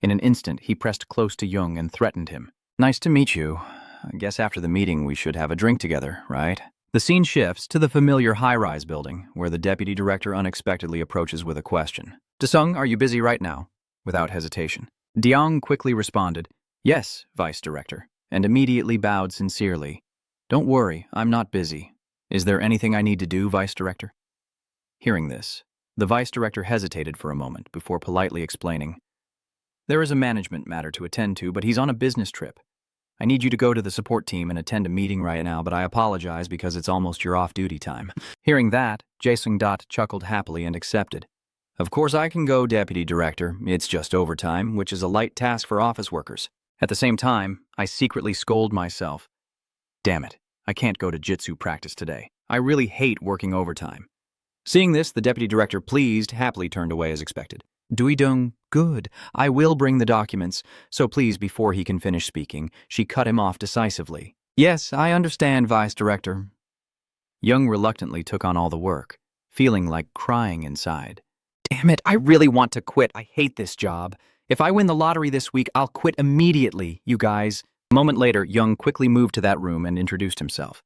In an instant, he pressed close to Jung and threatened him. "Nice to meet you. I guess after the meeting we should have a drink together, right?" The scene shifts to the familiar high-rise building, where the deputy director unexpectedly approaches with a question. "Desung, are you busy right now?" Without hesitation. Diong quickly responded, "Yes, Vice Director," and immediately bowed sincerely. "Don't worry, I'm not busy. Is there anything I need to do, Vice Director?" Hearing this, the Vice Director hesitated for a moment before politely explaining, "There is a management matter to attend to, but he's on a business trip. I need you to go to the support team and attend a meeting right now, but I apologize because it's almost your off-duty time." Hearing that, Jae Sung-dot chuckled happily and accepted. "Of course I can go, Deputy Director. It's just overtime, which is a light task for office workers." At the same time, I secretly scold myself. Damn it, I can't go to jitsu practice today. I really hate working overtime. Seeing this, the Deputy Director, pleased, happily turned away as expected. "Dui-dung, good. I will bring the documents. So please, before he can finish speaking, she cut him off decisively. "Yes, I understand, Vice Director." Young reluctantly took on all the work, feeling like crying inside. "Damn it, I really want to quit. I hate this job. If I win the lottery this week, I'll quit immediately, you guys." A moment later, Young quickly moved to that room and introduced himself.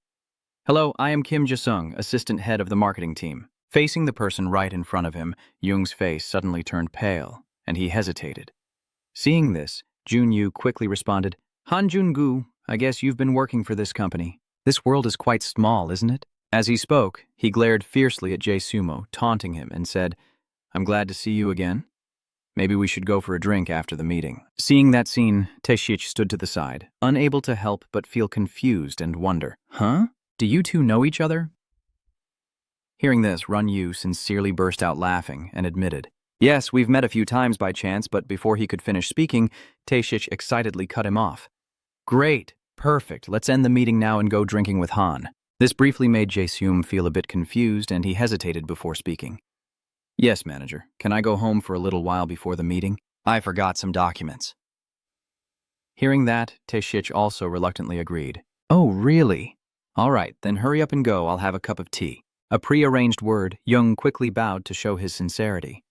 "Hello, I am Kim Jae-sung, assistant head of the marketing team." Facing the person right in front of him, Young's face suddenly turned pale, and he hesitated. Seeing this, Jun-yu quickly responded, "Han Jun-gu, I guess you've been working for this company. This world is quite small, isn't it?" As he spoke, he glared fiercely at Jae Sumo, taunting him, and said, "I'm glad to see you again. Maybe we should go for a drink after the meeting." Seeing that scene, Tae-shich stood to the side, unable to help but feel confused and wonder. "Huh? Do you two know each other?" Hearing this, Run-yu sincerely burst out laughing and admitted, "Yes, we've met a few times by chance," but before he could finish speaking, Tae-shich excitedly cut him off. "Great, perfect, let's end the meeting now and go drinking with Han." This briefly made Jae-seum feel a bit confused and he hesitated before speaking. "Yes, manager, can I go home for a little while before the meeting? I forgot some documents." Hearing that, Tae-shich also reluctantly agreed. "Oh, really? All right, then hurry up and go, I'll have a cup of tea." A pre-arranged word, Young quickly bowed to show his sincerity.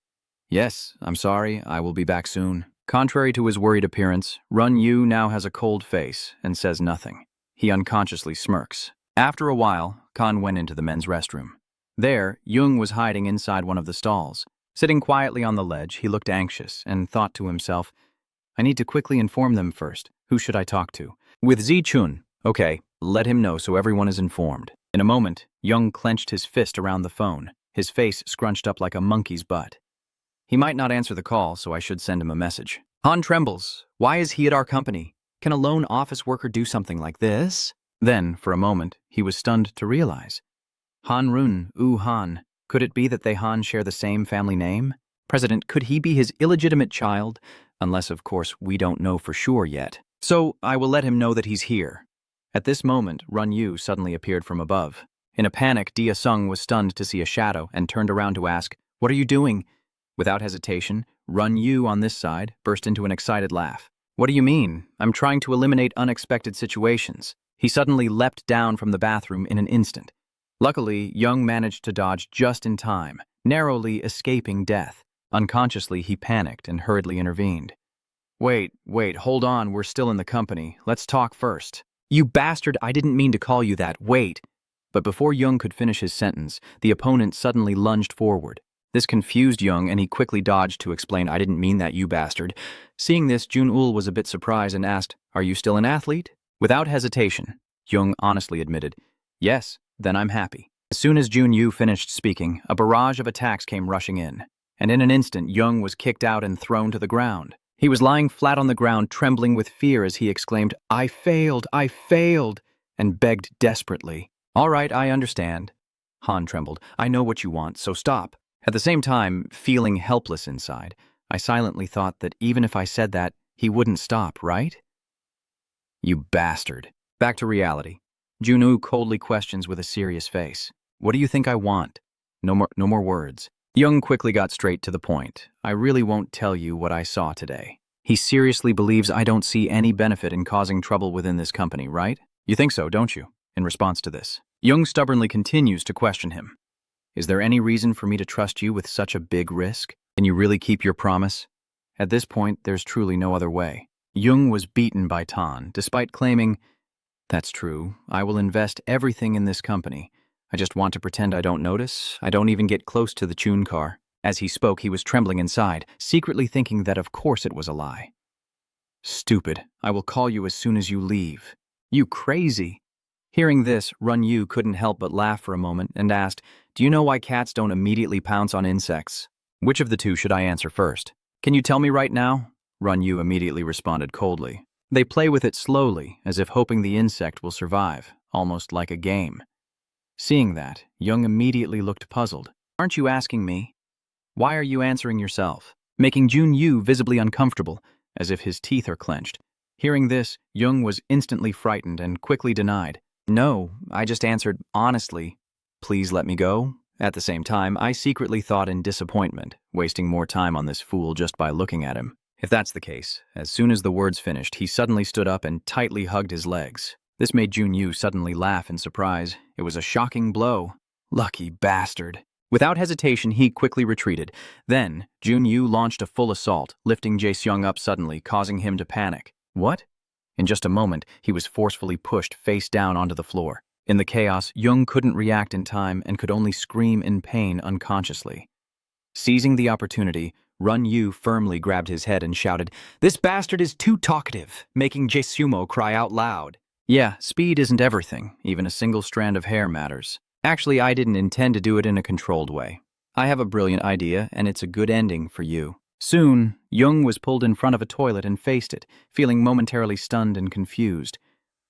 "Yes, I'm sorry, I will be back soon." Contrary to his worried appearance, Run-yu now has a cold face and says nothing. He unconsciously smirks. After a while, Kan went into the men's restroom. There, Young was hiding inside one of the stalls. Sitting quietly on the ledge, he looked anxious and thought to himself, "I need to quickly inform them first. Who should I talk to? With Zi-chun. Okay, let him know so everyone is informed." In a moment, Young clenched his fist around the phone, his face scrunched up like a monkey's butt. He might not answer the call, so I should send him a message. Han trembles. Why is he at our company? Can a lone office worker do something like this? Then, for a moment, he was stunned to realize. Han Run, Han. Could it be that they Han share the same family name? President, could he be his illegitimate child? Unless, of course, we don't know for sure yet. So, I will let him know that he's here. At this moment, Run-yu suddenly appeared from above. In a panic, Dia-sung was stunned to see a shadow and turned around to ask, "What are you doing?" Without hesitation, Run-yu on this side burst into an excited laugh. "What do you mean? I'm trying to eliminate unexpected situations." He suddenly leapt down from the bathroom in an instant. Luckily, Young managed to dodge just in time, narrowly escaping death. Unconsciously, he panicked and hurriedly intervened. Wait, hold on, we're still in the company. Let's talk first." "You bastard, I didn't mean to call you that, wait." But before Young could finish his sentence, the opponent suddenly lunged forward. This confused Young and he quickly dodged to explain, "I didn't mean that, you bastard." Seeing this, Jun-ul was a bit surprised and asked, "Are you still an athlete?" Without hesitation, Young honestly admitted, "Yes, then I'm happy." As soon as Jun-yu finished speaking, a barrage of attacks came rushing in, and in an instant, Young was kicked out and thrown to the ground. He was lying flat on the ground, trembling with fear as he exclaimed, I failed, and begged desperately. "All right, I understand." Han trembled. "I know what you want, so stop." At the same time, feeling helpless inside, I silently thought that even if I said that, he wouldn't stop, right? You bastard. Back to reality. Junwoo coldly questions with a serious face. What do you think I want? No more words. Young quickly got straight to the point. I really won't tell you what I saw today. He seriously believes I don't see any benefit in causing trouble within this company, right? You think so, don't you? In response to this, Young stubbornly continues to question him. Is there any reason for me to trust you with such a big risk? Can you really keep your promise? At this point, there's truly no other way. Jung was beaten by Tan, despite claiming, "That's true, I will invest everything in this company. I just want to pretend I don't notice. I don't even get close to the Chun car." As he spoke, he was trembling inside, secretly thinking that of course it was a lie. "Stupid, I will call you as soon as you leave." You crazy. Hearing this, Run Yu couldn't help but laugh for a moment and asked, "Do you know why cats don't immediately pounce on insects?" Which of the two should I answer first? Can you tell me right now? Run Yu immediately responded coldly. They play with it slowly, as if hoping the insect will survive, almost like a game. Seeing that, Young immediately looked puzzled. Aren't you asking me? Why are you answering yourself? Making Jun Yu visibly uncomfortable, as if his teeth are clenched. Hearing this, Young was instantly frightened and quickly denied. No, I just answered honestly. Please let me go. At the same time, I secretly thought in disappointment, wasting more time on this fool just by looking at him. If that's the case, as soon as the words finished, he suddenly stood up and tightly hugged his legs. This made Jun Yu suddenly laugh in surprise. It was a shocking blow. Lucky bastard. Without hesitation, he quickly retreated. Then, Jun Yu launched a full assault, lifting Jae-seong up suddenly, causing him to panic. What? In just a moment, he was forcefully pushed face down onto the floor. In the chaos, Jung couldn't react in time and could only scream in pain unconsciously. Seizing the opportunity, Run Yu firmly grabbed his head and shouted, "This bastard is too talkative," making Jae-sumo cry out loud. Yeah, speed isn't everything. Even a single strand of hair matters. Actually, I didn't intend to do it in a controlled way. I have a brilliant idea, and it's a good ending for you. Soon, Jung was pulled in front of a toilet and faced it, feeling momentarily stunned and confused.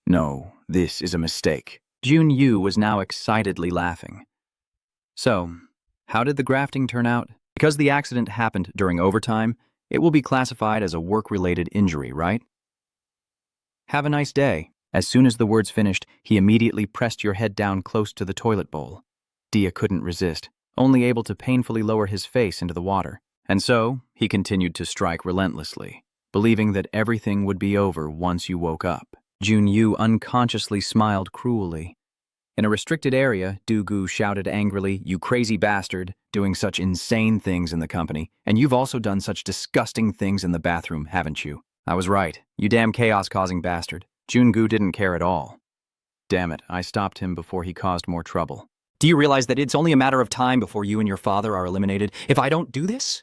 No, this is a mistake. Jun Yu was now excitedly laughing. So, how did the grafting turn out? Because the accident happened during overtime, it will be classified as a work-related injury, right? Have a nice day. As soon as the words finished, he immediately pressed your head down close to the toilet bowl. Dia couldn't resist, only able to painfully lower his face into the water. And so, he continued to strike relentlessly, believing that everything would be over once you woke up. Jun Yu unconsciously smiled cruelly. In a restricted area, Du-gu shouted angrily, "You crazy bastard, doing such insane things in the company, and you've also done such disgusting things in the bathroom, haven't you?" I was right, you damn chaos-causing bastard. Jun-gu didn't care at all. Damn it, I stopped him before he caused more trouble. Do you realize that it's only a matter of time before you and your father are eliminated if I don't do this?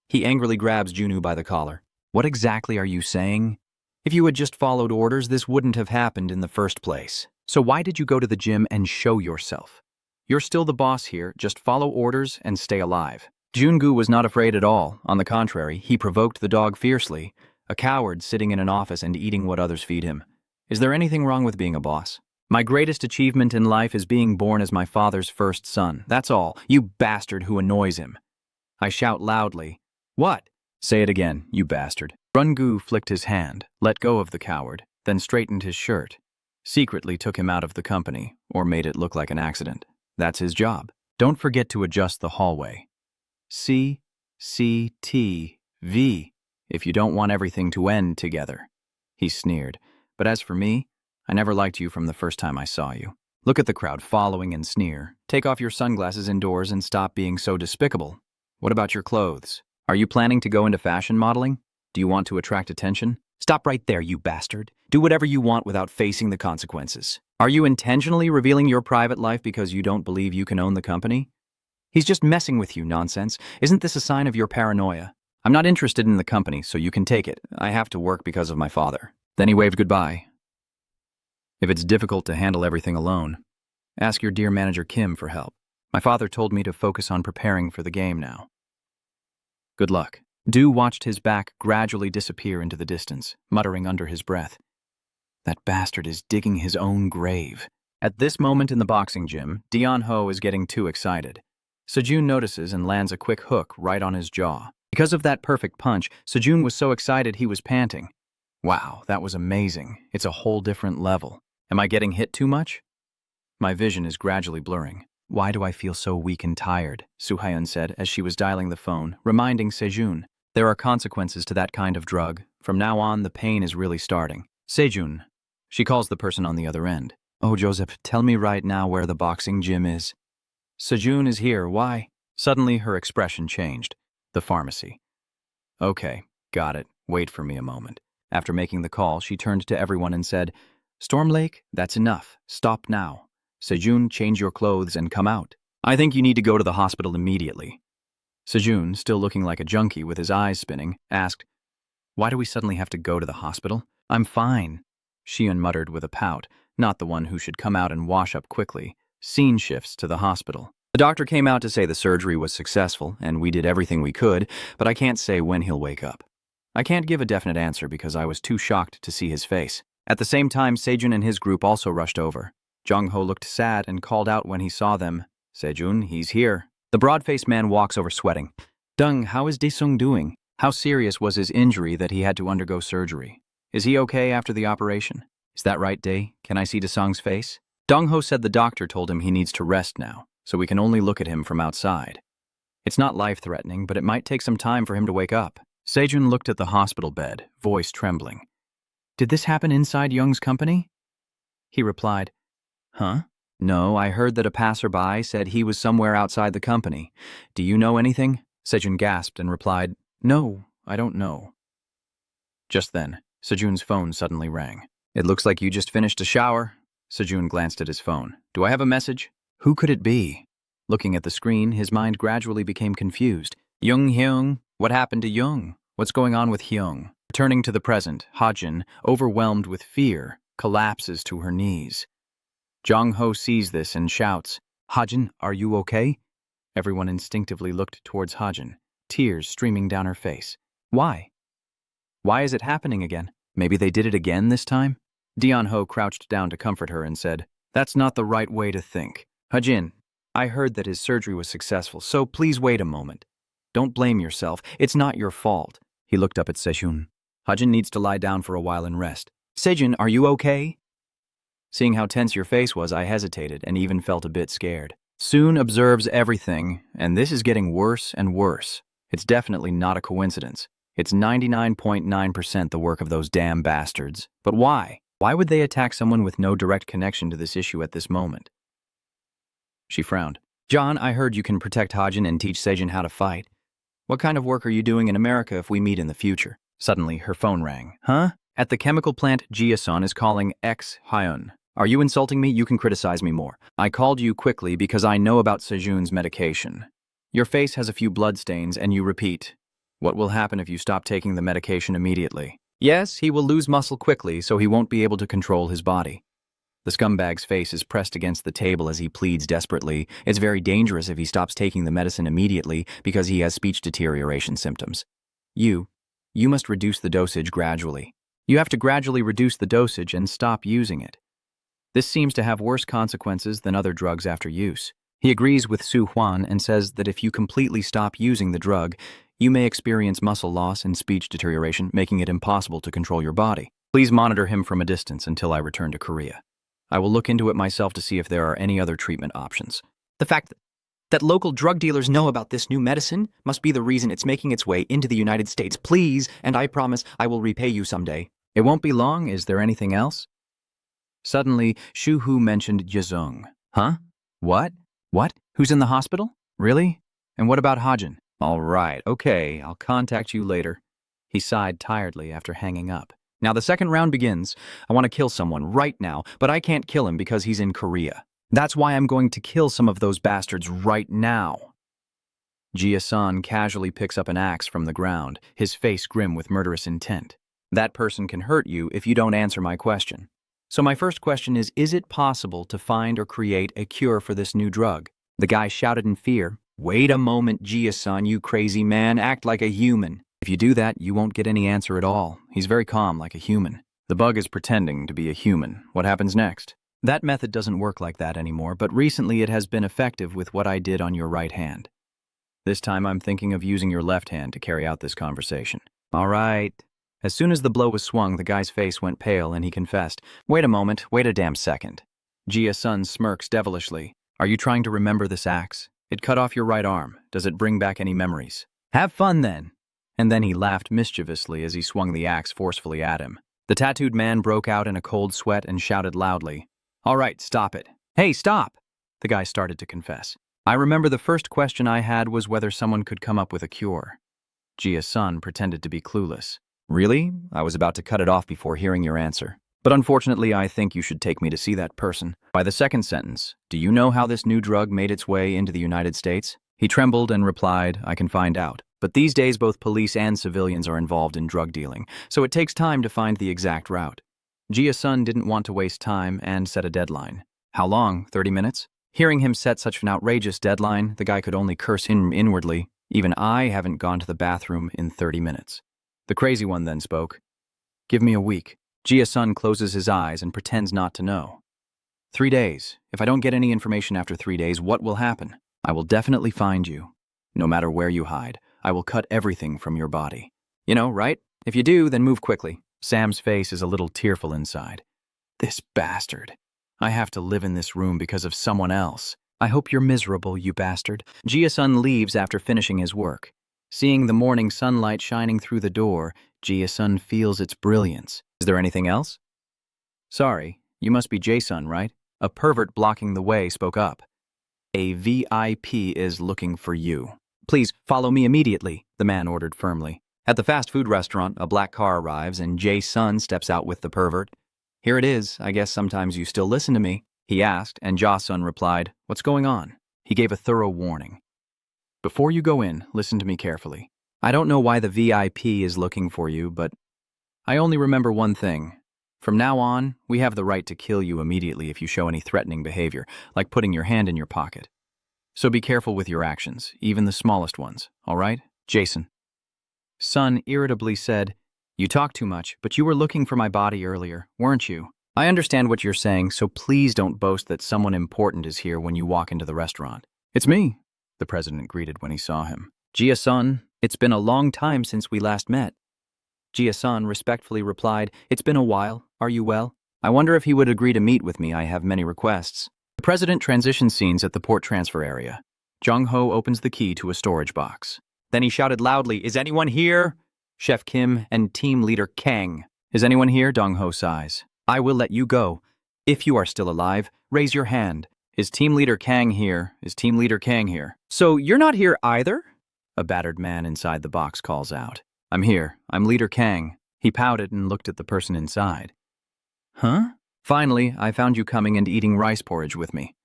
He angrily grabs Junwoo by the collar. What exactly are you saying? If you had just followed orders, this wouldn't have happened in the first place. So why did you go to the gym and show yourself? You're still the boss here, just follow orders and stay alive. Jungu was not afraid at all. On the contrary, he provoked the dog fiercely, a coward sitting in an office and eating what others feed him. Is there anything wrong with being a boss? My greatest achievement in life is being born as my father's first son. That's all, you bastard who annoys him. I shout loudly. What? Say it again, you bastard. Rungu flicked his hand, let go of the coward, then straightened his shirt. Secretly took him out of the company, or made it look like an accident. That's his job. Don't forget to adjust the hallway. C, C, T, V, if you don't want everything to end together. He sneered. But as for me, I never liked you from the first time I saw you. Look at the crowd following and sneer. Take off your sunglasses indoors and stop being so despicable. What about your clothes? Are you planning to go into fashion modeling? Do you want to attract attention? Stop right there, you bastard. Do whatever you want without facing the consequences. Are you intentionally revealing your private life because you don't believe you can own the company? He's just messing with you, nonsense. Isn't this a sign of your paranoia? I'm not interested in the company, so you can take it. I have to work because of my father. Then he waved goodbye. If it's difficult to handle everything alone, ask your dear manager Kim for help. My father told me to focus on preparing for the game now. Good luck. Du watched his back gradually disappear into the distance, muttering under his breath. That bastard is digging his own grave. At this moment in the boxing gym, Dion Ho is getting too excited. Sejun notices and lands a quick hook right on his jaw. Because of that perfect punch, Sejun was so excited he was panting. Wow, that was amazing. It's a whole different level. Am I getting hit too much? My vision is gradually blurring. Why do I feel so weak and tired? Soo-hyun said as she was dialing the phone, reminding Sejun. There are consequences to that kind of drug. From now on, the pain is really starting. Sejun. She calls the person on the other end. Oh, Joseph, tell me right now where the boxing gym is. Sejun is here. Why? Suddenly, her expression changed. The pharmacy. Okay, got it. Wait for me a moment. After making the call, she turned to everyone and said, Storm Lake, that's enough. Stop now. Sejun, change your clothes and come out. I think you need to go to the hospital immediately. Sejun, still looking like a junkie with his eyes spinning, asked, Why do we suddenly have to go to the hospital? I'm fine. Shion muttered with a pout, not the one who should come out and wash up quickly. Scene shifts to the hospital. The doctor came out to say the surgery was successful, and we did everything we could, but I can't say when he'll wake up. I can't give a definite answer because I was too shocked to see his face. At the same time, Sejun and his group also rushed over. Jong-ho looked sad and called out when he saw them. Sejun, he's here. The broad-faced man walks over sweating. Dung, how is Daesung doing? How serious was his injury that he had to undergo surgery? Is he okay after the operation? Is that right, Dae? Can I see Daesung's face? Dong-ho said the doctor told him he needs to rest now, so we can only look at him from outside. It's not life-threatening, but it might take some time for him to wake up. Sejun looked at the hospital bed, voice trembling. Did this happen inside Young's company? He replied, Huh? No, I heard that a passerby said he was somewhere outside the company. Do you know anything? Sejun gasped and replied, No, I don't know. Just then, Sejun's phone suddenly rang. It looks like you just finished a shower. Sejun glanced at his phone. Do I have a message? Who could it be? Looking at the screen, his mind gradually became confused. Hyung, what happened to Hyung? What's going on with Hyung? Returning to the present, Hajin, overwhelmed with fear, collapses to her knees. Jong-ho sees this and shouts, Hajin, are you okay? Everyone instinctively looked towards Hajin, tears streaming down her face. Why? Why is it happening again? Maybe they did it again this time? Dion-ho crouched down to comfort her and said, That's not the right way to think. Hajin, I heard that his surgery was successful, so please wait a moment. Don't blame yourself. It's not your fault. He looked up at Sejun. Hajin needs to lie down for a while and rest. Sejun, are you okay? Seeing how tense your face was, I hesitated and even felt a bit scared. Soon observes everything, and this is getting worse and worse. It's definitely not a coincidence. It's 99.9% the work of those damn bastards. But why? Why would they attack someone with no direct connection to this issue at this moment? She frowned. John, I heard you can protect Hajin and teach Sejun how to fight. What kind of work are you doing in America if we meet in the future? Suddenly, her phone rang. Huh? At the chemical plant, Jia-san is calling Hyun. Are you insulting me? You can criticize me more. I called you quickly because I know about Sejun's medication. Your face has a few bloodstains and you repeat. What will happen if you stop taking the medication immediately? Yes, he will lose muscle quickly, so he won't be able to control his body. The scumbag's face is pressed against the table as he pleads desperately. It's very dangerous if he stops taking the medicine immediately because he has speech deterioration symptoms. You must reduce the dosage gradually. You have to gradually reduce the dosage and stop using it. This seems to have worse consequences than other drugs after use. He agrees with Su Huan and says that if you completely stop using the drug, you may experience muscle loss and speech deterioration, making it impossible to control your body. Please monitor him from a distance until I return to Korea. I will look into it myself to see if there are any other treatment options. The fact that local drug dealers know about this new medicine must be the reason it's making its way into the United States. Please, and I promise I will repay you someday. It won't be long. Is there anything else? Suddenly, Shu Hu mentioned Jizung. Huh? What? What? Who's in the hospital? Really? And what about Hajin? All right, okay, I'll contact you later. He sighed tiredly after hanging up. Now the second round begins. I want to kill someone right now, but I can't kill him because he's in Korea. That's why I'm going to kill some of those bastards right now. Jia-san casually picks up an axe from the ground, his face grim with murderous intent. That person can hurt you if you don't answer my question. So my first question is it possible to find or create a cure for this new drug? The guy shouted in fear. Wait a moment, Jia-san, you crazy man. Act like a human. If you do that, you won't get any answer at all. He's very calm, like a human. The bug is pretending to be a human. What happens next? That method doesn't work like that anymore, but recently it has been effective with what I did on your right hand. This time I'm thinking of using your left hand to carry out this conversation. All right. As soon as the blow was swung, the guy's face went pale and he confessed, "Wait a moment, wait a damn second." Jia-sun smirks devilishly. "Are you trying to remember this axe? It cut off your right arm. Does it bring back any memories? Have fun then." And then he laughed mischievously as he swung the axe forcefully at him. The tattooed man broke out in a cold sweat and shouted loudly, "All right, stop it." "Hey, stop!" The guy started to confess. "I remember the first question I had was whether someone could come up with a cure." Jia-sun pretended to be clueless. Really? I was about to cut it off before hearing your answer. "But unfortunately, I think you should take me to see that person." By the second sentence, "Do you know how this new drug made its way into the United States?" He trembled and replied, "I can find out. But these days both police and civilians are involved in drug dealing, so it takes time to find the exact route." Jia-sun didn't want to waste time and set a deadline. How long? 30 minutes? Hearing him set such an outrageous deadline, the guy could only curse inwardly. Even I haven't gone to the bathroom in 30 minutes. The crazy one then spoke. "Give me a week." Jia-sun closes his eyes and pretends not to know. 3 days. If I don't get any information after 3 days, what will happen? I will definitely find you. No matter where you hide, I will cut everything from your body. You know, right? If you do, then move quickly. Sam's face is a little tearful inside. This bastard. I have to live in this room because of someone else. I hope you're miserable, you bastard. Jia-sun leaves after finishing his work. Seeing the morning sunlight shining through the door, Jia-sun feels its brilliance. Is there anything else? Sorry, you must be Jae-sun, right? A pervert blocking the way spoke up. A VIP is looking for you. Please follow me immediately, the man ordered firmly. At the fast food restaurant, a black car arrives and Jae-sun steps out with the pervert. "Here it is. I guess sometimes you still listen to me," he asked, and Ja-sun replied, "What's going on?" He gave a thorough warning. "Before you go in, listen to me carefully. I don't know why the VIP is looking for you, but I only remember one thing. From now on, we have the right to kill you immediately if you show any threatening behavior, like putting your hand in your pocket. So be careful with your actions, even the smallest ones, all right? Jason." Sun irritably said, "You talk too much, but you were looking for my body earlier, weren't you? I understand what you're saying, so please don't boast that someone important is here when you walk into the restaurant." "It's me," the president greeted when he saw him. "Jia-sun, it's been a long time since we last met." Jia-sun respectfully replied, "It's been a while. Are you well? I wonder if he would agree to meet with me. I have many requests." The president transitions scenes at the port transfer area. Jung-ho opens the key to a storage box. Then he shouted loudly, "Is anyone here?" Chef Kim and team leader Kang. "Is anyone here?" Dong-ho sighs. "I will let you go. If you are still alive, raise your hand." "Is team leader Kang here? Is team leader Kang here?" "So you're not here either?" A battered man inside the box calls out. "I'm here. I'm leader Kang." He pouted and looked at the person inside. "Huh?" "Finally, I found you coming and eating rice porridge with me.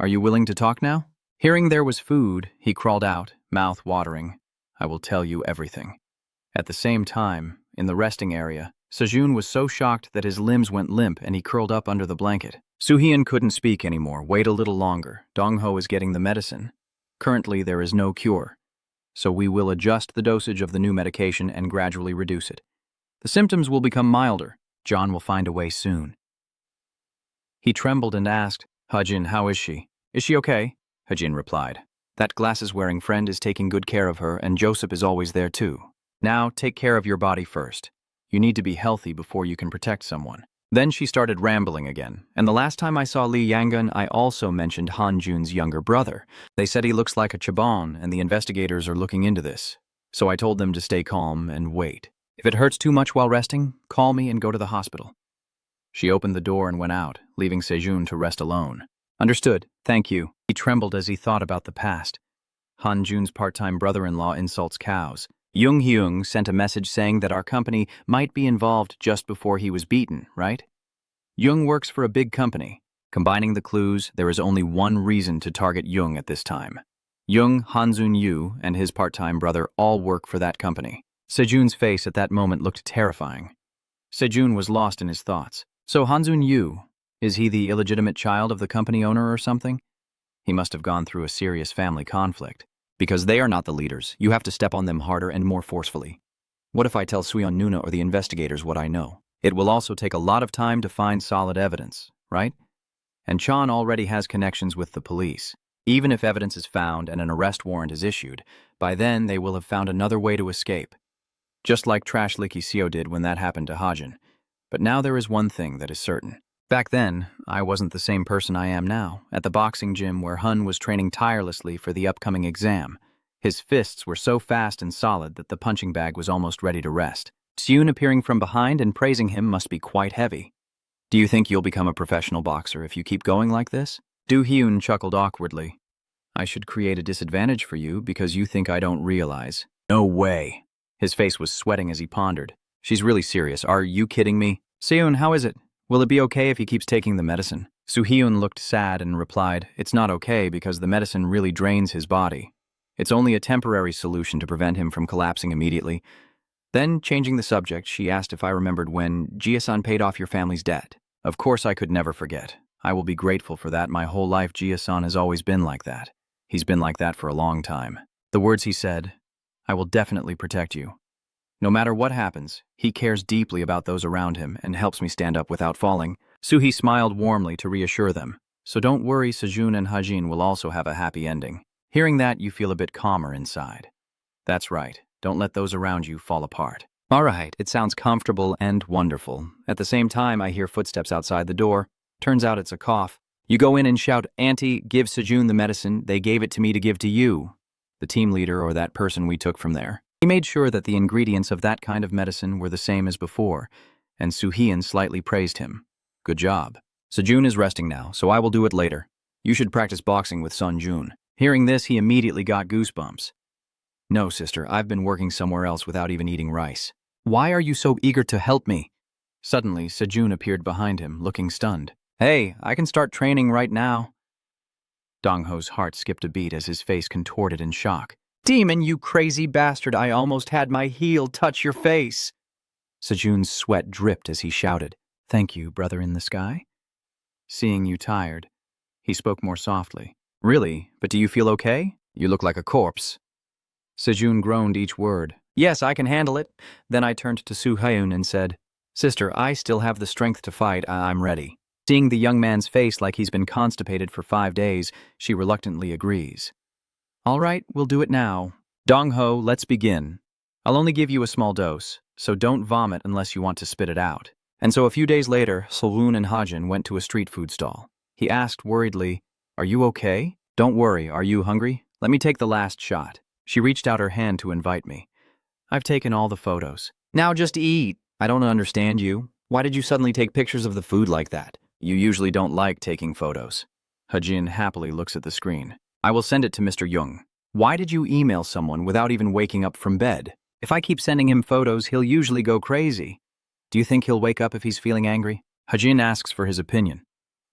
Are you willing to talk now?" Hearing there was food, he crawled out, mouth watering. "I will tell you everything." At the same time, in the resting area, Sejun was so shocked that his limbs went limp and he curled up under the blanket. Soo-hyun couldn't speak anymore. "Wait a little longer. Dong-ho is getting the medicine. Currently, there is no cure. So we will adjust the dosage of the new medication and gradually reduce it. The symptoms will become milder. John will find a way soon." He trembled and asked, "Hajin, how is she? Is she okay?" Hajin replied, "That glasses-wearing friend is taking good care of her, and Joseph is always there too. Now, take care of your body first. You need to be healthy before you can protect someone." Then she started rambling again, and the last time I saw Lee Yangun, I also mentioned Han Jun's younger brother. They said he looks like a Chabon, and the investigators are looking into this. So I told them to stay calm and wait. If it hurts too much while resting, call me and go to the hospital. She opened the door and went out, leaving Sejun to rest alone. "Understood, thank you." He trembled as he thought about the past. Han Jun's part-time brother-in-law insults cows. Jung Hyung sent a message saying that our company might be involved just before he was beaten, right? Jung works for a big company. Combining the clues, there is only one reason to target Jung at this time. Jung, Hanjun Yu, and his part-time brother all work for that company. Sejun's face at that moment looked terrifying. Sejun was lost in his thoughts. So Hanjun Yu, is he the illegitimate child of the company owner or something? He must have gone through a serious family conflict. Because they are not the leaders, you have to step on them harder and more forcefully. What if I tell Suyeon Nuna or the investigators what I know? It will also take a lot of time to find solid evidence, right? and Chan already has connections with the police. Even if evidence is found and an arrest warrant is issued, by then they will have found another way to escape. Just like Trash Licky Seo did when that happened to Hajin. But now there is one thing that is certain. Back then, I wasn't the same person I am now, at the boxing gym where Hun was training tirelessly for the upcoming exam. His fists were so fast and solid that the punching bag was almost ready to rest. Seun appearing from behind and praising him must be quite heavy. Do you think you'll become a professional boxer if you keep going like this? Do Hyun chuckled awkwardly. I should create a disadvantage for you because you think I don't realize. No way. His face was sweating as he pondered. She's really serious. Are you kidding me? Seun, how is it? Will it be okay if he keeps taking the medicine? Soo-hyun looked sad and replied, it's not okay because the medicine really drains his body. It's only a temporary solution to prevent him from collapsing immediately. Then, changing the subject, she asked if I remembered when Jia-san paid off your family's debt. Of course I could never forget. I will be grateful for that. My whole life Jia-san has always been like that. He's been like that for a long time. The words he said, I will definitely protect you. No matter what happens, he cares deeply about those around him and helps me stand up without falling. Soo-hee smiled warmly to reassure them. So don't worry, Sejun and Hajin will also have a happy ending. Hearing that, you feel a bit calmer inside. That's right. Don't let those around you fall apart. All right, it sounds comfortable and wonderful. At the same time, I hear footsteps outside the door. Turns out it's a cough. You go in and shout, Auntie, give Sejun the medicine. They gave it to me to give to you. The team leader or that person we took from there. He made sure that the ingredients of that kind of medicine were the same as before, and Soo-hyun slightly praised him. Good job. Sejun is resting now, so I will do it later. You should practice boxing with Sun Jun. Hearing this, he immediately got goosebumps. No, sister, I've been working somewhere else without even eating rice. Why are you so eager to help me? Suddenly, Sejun appeared behind him, looking stunned. Hey, I can start training right now. Dong-ho's heart skipped a beat as his face contorted in shock. Demon, you crazy bastard, I almost had my heel touch your face. Sejun's sweat dripped as he shouted, Thank you, brother in the sky. Seeing you tired, he spoke more softly. Really? But do you feel okay? You look like a corpse. Sejun groaned each word. Yes, I can handle it. Then I turned to Soo-hyun and said, Sister, I still have the strength to fight. I'm ready. Seeing the young man's face like he's been constipated for 5 days, she reluctantly agrees. All right, we'll do it now. Dong-ho, let's begin. I'll only give you a small dose, so don't vomit unless you want to spit it out. And so a few days later, Solwoon and Hajin went to a street food stall. He asked worriedly, Are you okay? Don't worry, are you hungry? Let me take the last shot. She reached out her hand to invite me. I've taken all the photos. Now just eat. I don't understand you. Why did you suddenly take pictures of the food like that? You usually don't like taking photos. Hajin happily looks at the screen. I will send it to Mr. Jung. Why did you email someone without even waking up from bed? If I keep sending him photos, he'll usually go crazy. Do you think he'll wake up if he's feeling angry? Hajin asks for his opinion.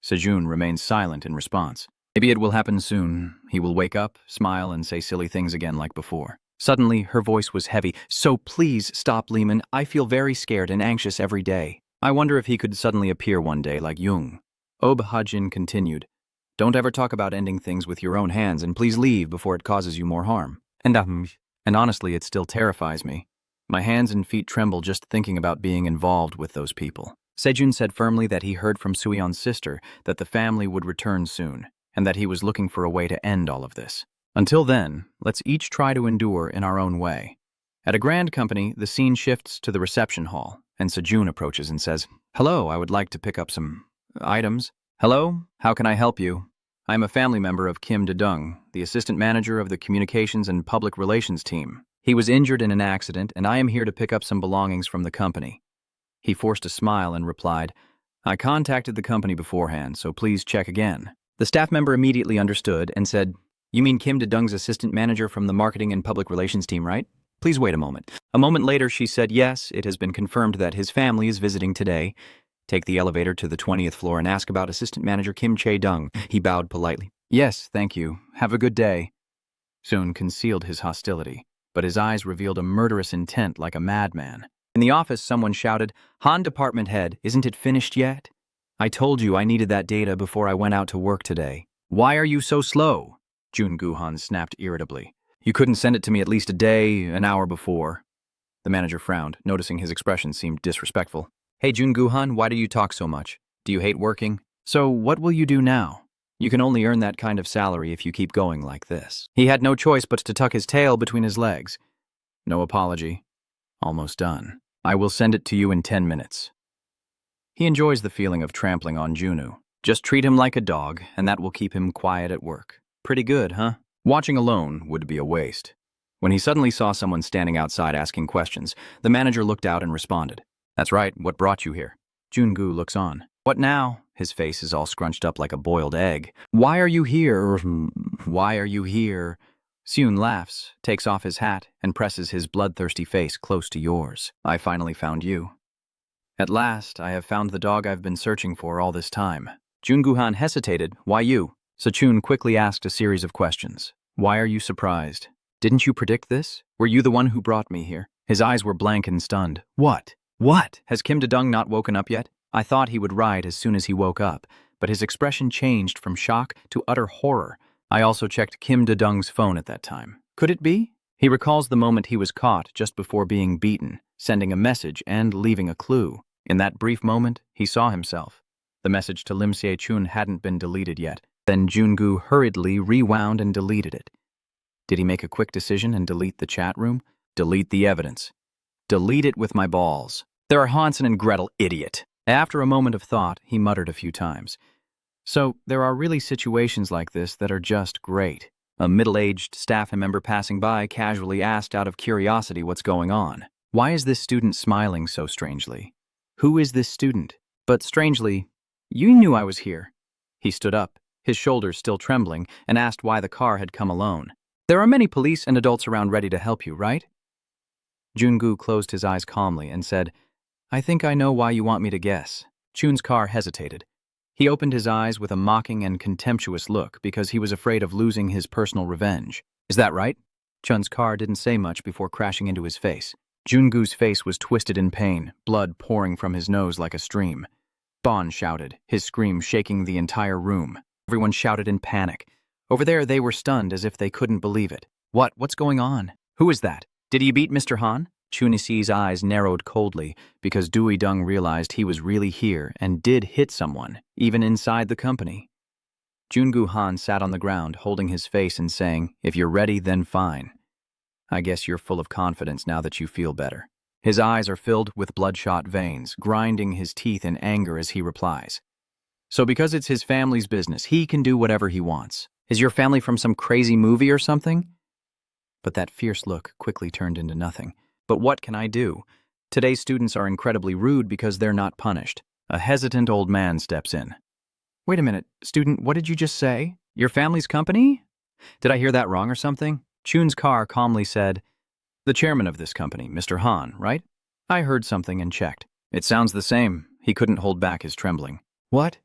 Sejun remains silent in response. Maybe it will happen soon. He will wake up, smile, and say silly things again like before. Suddenly, her voice was heavy. So please stop, Lehman. I feel very scared and anxious every day. I wonder if he could suddenly appear one day like Jung. Hajin continued. Don't ever talk about ending things with your own hands, and please leave before it causes you more harm. And honestly, it still terrifies me. My hands and feet tremble just thinking about being involved with those people. Sejun said firmly that he heard from Soo-hyun's sister that the family would return soon, and that he was looking for a way to end all of this. Until then, let's each try to endure in our own way. At a grand company, the scene shifts to the reception hall, and Sejun approaches and says, Hello, I would like to pick up some items. Hello, how can I help you? I am a family member of Kim Da-dung, the assistant manager of the communications and public relations team. He was injured in an accident, and I am here to pick up some belongings from the company. He forced a smile and replied, I contacted the company beforehand, so please check again. The staff member immediately understood and said, You mean Kim Da-dung's assistant manager from the marketing and public relations team, right? Please wait a moment. A moment later, she said, Yes, it has been confirmed that his family is visiting today. Take the elevator to the 20th floor and ask about assistant manager Kim Chae-dung. He bowed politely. Yes, thank you. Have a good day. Soon concealed his hostility, but his eyes revealed a murderous intent like a madman. In the office, someone shouted, Han department head, isn't it finished yet? I told you I needed that data before I went out to work today. Why are you so slow? Jun Gu-han snapped irritably. You couldn't send it to me at least a day, an hour before. The manager frowned, noticing his expression seemed disrespectful. Hey Jun Gu-han, why do you talk so much? Do you hate working? So what will you do now? You can only earn that kind of salary if you keep going like this. He had no choice but to tuck his tail between his legs. No apology. Almost done. I will send it to you in 10 minutes. He enjoys the feeling of trampling on Junu. Just treat him like a dog, and that will keep him quiet at work. Pretty good, huh? Watching alone would be a waste. When he suddenly saw someone standing outside asking questions, the manager looked out and responded. That's right, what brought you here? Jungu looks on. What now? His face is all scrunched up like a boiled egg. Why are you here? Why are you here? Seun laughs, takes off his hat, and presses his bloodthirsty face close to yours. I finally found you. At last, I have found the dog I've been searching for all this time. Jungu-han hesitated. Why you? Sechun quickly asked a series of questions. Why are you surprised? Didn't you predict this? Were you the one who brought me here? His eyes were blank and stunned. What? What? Has Kim Da-dung not woken up yet? I thought he would ride as soon as he woke up, but his expression changed from shock to utter horror. I also checked Kim Da-dung's phone at that time. Could it be? He recalls the moment he was caught just before being beaten, sending a message and leaving a clue. In that brief moment, he saw himself. The message to Lim Se-chun hadn't been deleted yet. Then Jungu hurriedly rewound and deleted it. Did he make a quick decision and delete the chat room? Delete the evidence. Delete it with my balls. There are Hansen and Gretel, idiot. After a moment of thought, he muttered a few times. So, there are really situations like this that are just great. A middle-aged staff member passing by casually asked out of curiosity what's going on. Why is this student smiling so strangely? Who is this student? But strangely, you knew I was here. He stood up, his shoulders still trembling, and asked why the car had come alone. There are many police and adults around ready to help you, right? Jungu closed his eyes calmly and said, I think I know why you want me to guess. Chun's car hesitated. He opened his eyes with a mocking and contemptuous look because he was afraid of losing his personal revenge. Is that right? Chun's car didn't say much before crashing into his face. Jungu's face was twisted in pain, blood pouring from his nose like a stream. Bon shouted, his scream shaking the entire room. Everyone shouted in panic. Over there, they were stunned as if they couldn't believe it. What's going on? Who is that? Did he beat Mr. Han? Chunisi's eyes narrowed coldly because Dewey Dung realized he was really here and did hit someone, even inside the company. Jungu Han sat on the ground, holding his face and saying, If you're ready, then fine. I guess you're full of confidence now that you feel better. His eyes are filled with bloodshot veins, grinding his teeth in anger as he replies. So because it's his family's business, he can do whatever he wants. Is your family from some crazy movie or something? But that fierce look quickly turned into nothing. But what can I do? Today's students are incredibly rude because they're not punished. A hesitant old man steps in. Wait a minute, student, what did you just say? Your family's company? Did I hear that wrong or something? Chun's car calmly said, The chairman of this company, Mr. Han, right? I heard something and checked. It sounds the same. He couldn't hold back his trembling. What?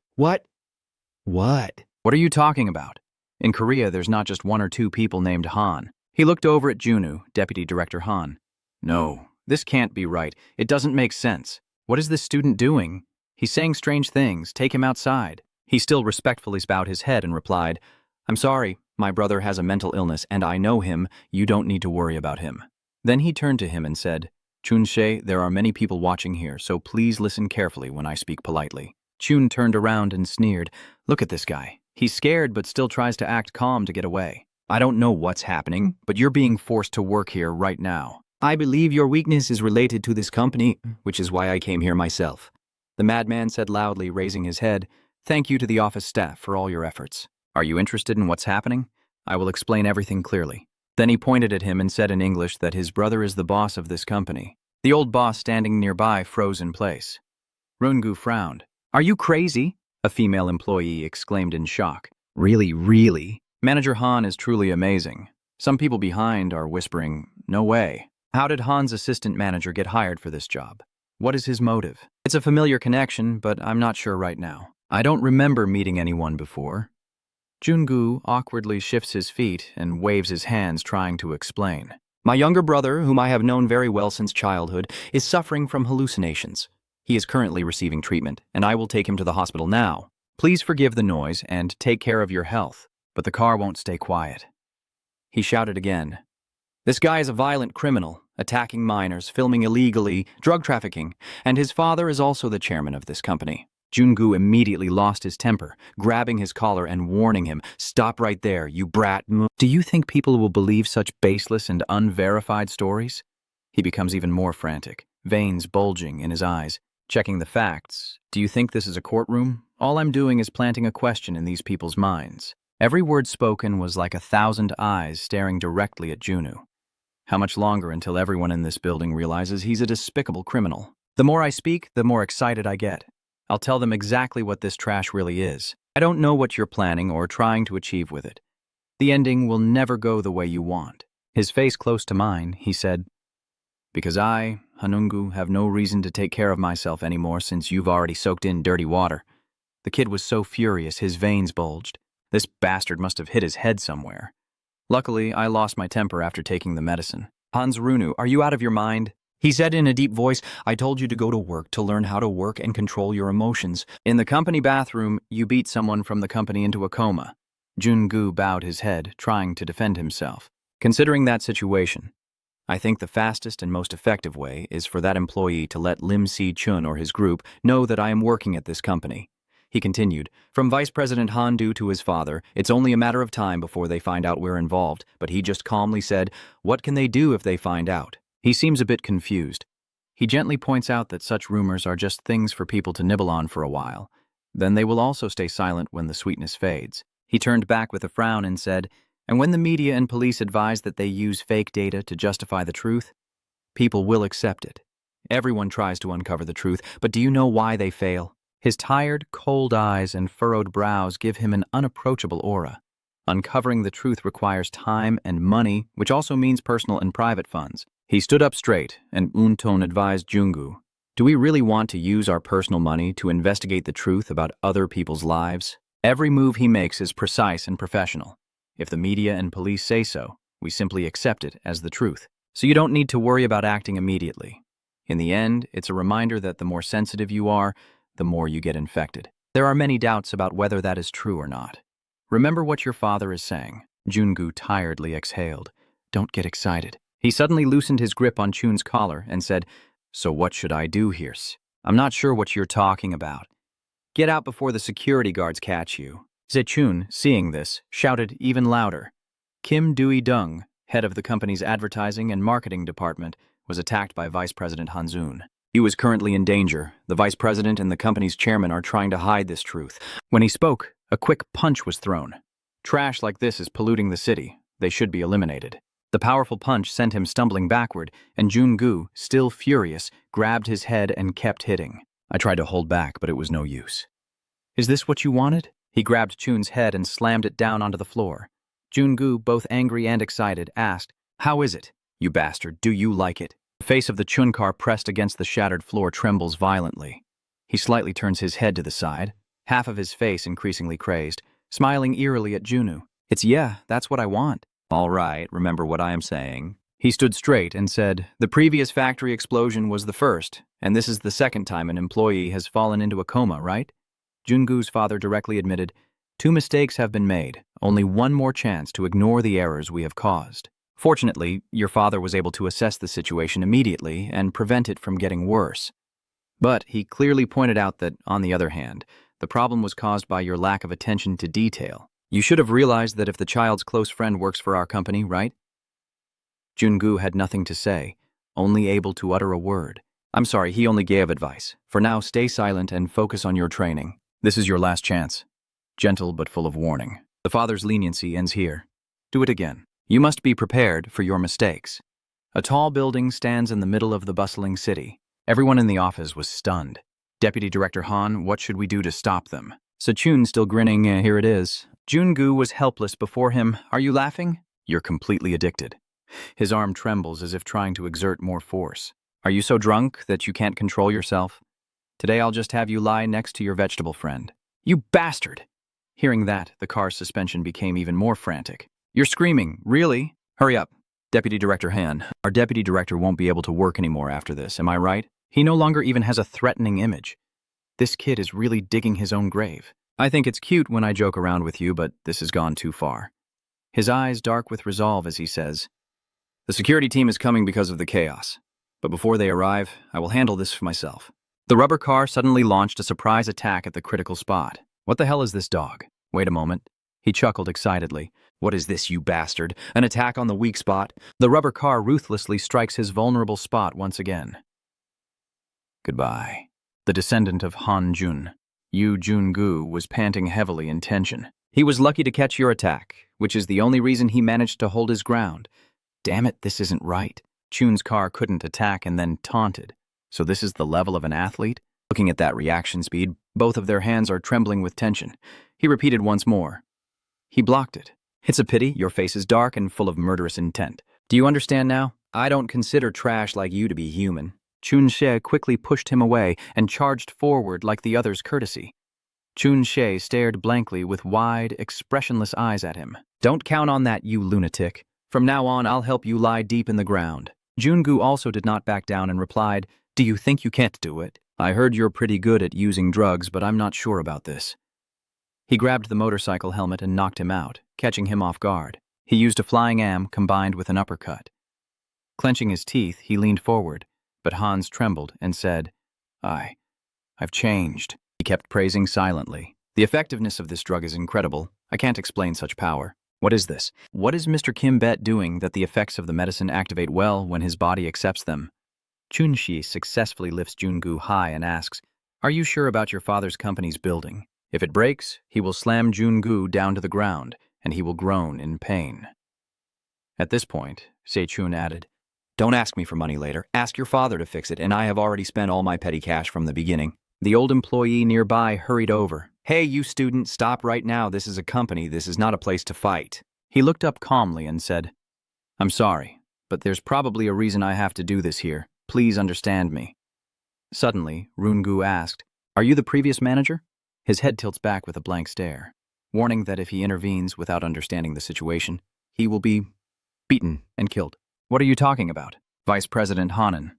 What are you talking about? In Korea, there's not just one or two people named Han. He looked over at Junu, Deputy Director Han. No, this can't be right. It doesn't make sense. What is this student doing? He's saying strange things. Take him outside. He still respectfully bowed his head and replied, I'm sorry, my brother has a mental illness and I know him. You don't need to worry about him. Then he turned to him and said, Chun-se, there are many people watching here, so please listen carefully when I speak politely. Chun turned around and sneered, Look at this guy. He's scared but still tries to act calm to get away. I don't know what's happening, but you're being forced to work here right now. I believe your weakness is related to this company, which is why I came here myself. The madman said loudly, raising his head, Thank you to the office staff for all your efforts. Are you interested in what's happening? I will explain everything clearly. Then he pointed at him and said in English that his brother is the boss of this company. The old boss standing nearby froze in place. Rungu frowned. Are you crazy? A female employee exclaimed in shock. Really? Manager Han is truly amazing. Some people behind are whispering, no way. How did Han's assistant manager get hired for this job? What is his motive? It's a familiar connection, but I'm not sure right now. I don't remember meeting anyone before. Jungu awkwardly shifts his feet and waves his hands trying to explain. My younger brother, whom I have known very well since childhood, is suffering from hallucinations. He is currently receiving treatment, and I will take him to the hospital now. Please forgive the noise and take care of your health, but the car won't stay quiet. He shouted again. This guy is a violent criminal, attacking minors, filming illegally, drug trafficking, and his father is also the chairman of this company. Jungu immediately lost his temper, grabbing his collar and warning him, "Stop right there, you brat." Do you think people will believe such baseless and unverified stories? He becomes even more frantic, veins bulging in his eyes, checking the facts. Do you think this is a courtroom? All I'm doing is planting a question in these people's minds. Every word spoken was like 1,000 eyes staring directly at Junu. How much longer until everyone in this building realizes he's a despicable criminal? The more I speak, the more excited I get. I'll tell them exactly what this trash really is. I don't know what you're planning or trying to achieve with it. The ending will never go the way you want. His face close to mine, he said, "Because I, Hanungu, have no reason to take care of myself anymore since you've already soaked in dirty water." The kid was so furious his veins bulged. This bastard must have hit his head somewhere. Luckily, I lost my temper after taking the medicine. "Hans Runu, are you out of your mind?" He said in a deep voice, "I told you to go to work to learn how to work and control your emotions. In the company bathroom, you beat someone from the company into a coma." Jungu bowed his head, trying to defend himself. Considering that situation, I think the fastest and most effective way is for that employee to let Lim Si-chun or his group know that I am working at this company. He continued, "From Vice President Han-du to his father, it's only a matter of time before they find out we're involved, but he just calmly said, 'What can they do if they find out?'" He seems a bit confused. He gently points out that such rumors are just things for people to nibble on for a while. Then they will also stay silent when the sweetness fades. He turned back with a frown and said, "And when the media and police advise that they use fake data to justify the truth, people will accept it. Everyone tries to uncover the truth, but do you know why they fail?" His tired, cold eyes and furrowed brows give him an unapproachable aura. Uncovering the truth requires time and money, which also means personal and private funds. He stood up straight, and Unton advised Jungu, "Do we really want to use our personal money to investigate the truth about other people's lives?" Every move he makes is precise and professional. If the media and police say so, we simply accept it as the truth. So you don't need to worry about acting immediately. In the end, it's a reminder that the more sensitive you are, the more you get infected. There are many doubts about whether that is true or not. Remember what your father is saying. Jungu tiredly exhaled. Don't get excited. He suddenly loosened his grip on Chun's collar and said, "So what should I do here? I'm not sure what you're talking about. Get out before the security guards catch you." Zechun, seeing this, shouted even louder. Kim Dui-dung, head of the company's advertising and marketing department, was attacked by Vice President Hanzun. He was currently in danger. The vice president and the company's chairman are trying to hide this truth. When he spoke, a quick punch was thrown. Trash like this is polluting the city. They should be eliminated. The powerful punch sent him stumbling backward, and Jungu, still furious, grabbed his head and kept hitting. I tried to hold back, but it was no use. "Is this what you wanted?" He grabbed Chun's head and slammed it down onto the floor. Jungu, both angry and excited, asked, "How is it? You bastard, do you like it?" The face of the Chunkar pressed against the shattered floor trembles violently. He slightly turns his head to the side, half of his face increasingly crazed, smiling eerily at Junu. "Yeah, that's what I want." "All right, remember what I am saying." He stood straight and said, "The previous factory explosion was the first, and this is the second time an employee has fallen into a coma, right?" Jungu's father directly admitted, "Two mistakes have been made, only one more chance to ignore the errors we have caused. Fortunately, your father was able to assess the situation immediately and prevent it from getting worse. But he clearly pointed out that, on the other hand, the problem was caused by your lack of attention to detail. You should have realized that if the child's close friend works for our company, right?" Jungu had nothing to say, only able to utter a word. "I'm sorry, he only gave advice. For now, stay silent and focus on your training. This is your last chance." Gentle but full of warning. The father's leniency ends here. Do it again. You must be prepared for your mistakes. A tall building stands in the middle of the bustling city. Everyone in the office was stunned. "Deputy Director Han, what should we do to stop them?" Sechun still grinning, "Here it is." Jungu was helpless before him. "Are you laughing? You're completely addicted." His arm trembles as if trying to exert more force. "Are you so drunk that you can't control yourself? Today I'll just have you lie next to your vegetable friend." "You bastard!" Hearing that, the car's suspension became even more frantic. "You're screaming, really? Hurry up. Deputy Director Han, our deputy director won't be able to work anymore after this, am I right? He no longer even has a threatening image. This kid is really digging his own grave. I think it's cute when I joke around with you, but this has gone too far." His eyes dark with resolve as he says, "The security team is coming because of the chaos. But before they arrive, I will handle this for myself. The rubber car suddenly launched a surprise attack at the critical spot. What the hell is this dog? Wait a moment. He chuckled excitedly. What is this, you bastard? An attack on the weak spot? The rubber car ruthlessly strikes his vulnerable spot once again. Goodbye. The descendant of Han Jun, Yu Jun-gu, was panting heavily in tension. He was lucky to catch your attack, which is the only reason he managed to hold his ground. Damn it, this isn't right. Chun's car couldn't attack and then taunted. So this is the level of an athlete? Looking at that reaction speed, both of their hands are trembling with tension. He repeated once more. He blocked it. It's a pity, your face is dark and full of murderous intent. Do you understand now? I don't consider trash like you to be human. Chun She quickly pushed him away and charged forward like the other's courtesy. Chun She stared blankly with wide, expressionless eyes at him. Don't count on that, you lunatic. From now on, I'll help you lie deep in the ground. Jun-gu also did not back down and replied, Do you think you can't do it? I heard you're pretty good at using drugs, but I'm not sure about this. He grabbed the motorcycle helmet and knocked him out, catching him off guard. He used a flying am combined with an uppercut. Clenching his teeth, he leaned forward, but Hans trembled and said, I've changed. He kept praising silently. The effectiveness of this drug is incredible. I can't explain such power. What is this? What is Mr. Kim Bet doing that the effects of the medicine activate well when his body accepts them? Chun-shi successfully lifts Jun-gu high and asks, Are you sure about your father's company's building? If it breaks, he will slam Jun-gu down to the ground, and he will groan in pain. At this point, Se-chun added, Don't ask me for money later. Ask your father to fix it, and I have already spent all my petty cash from the beginning. The old employee nearby hurried over. Hey, you student, stop right now. This is a company. This is not a place to fight. He looked up calmly and said, I'm sorry, but there's probably a reason I have to do this here. Please understand me. Suddenly, Run-gu asked, Are you the previous manager? His head tilts back with a blank stare, warning that if he intervenes without understanding the situation, he will be beaten and killed. What are you talking about? Vice President Hanan.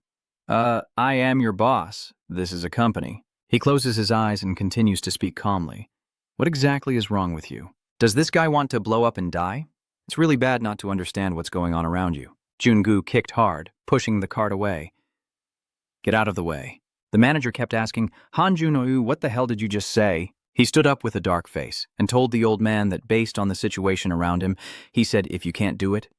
I am your boss. This is a company. He closes his eyes and continues to speak calmly. What exactly is wrong with you? Does this guy want to blow up and die? It's really bad not to understand what's going on around you. Jun-gu kicked hard, pushing the cart away. Get out of the way. The manager kept asking, Han Jun-gu, what the hell did you just say? He stood up with a dark face and told the old man that based on the situation around him, he said, If you can't do it,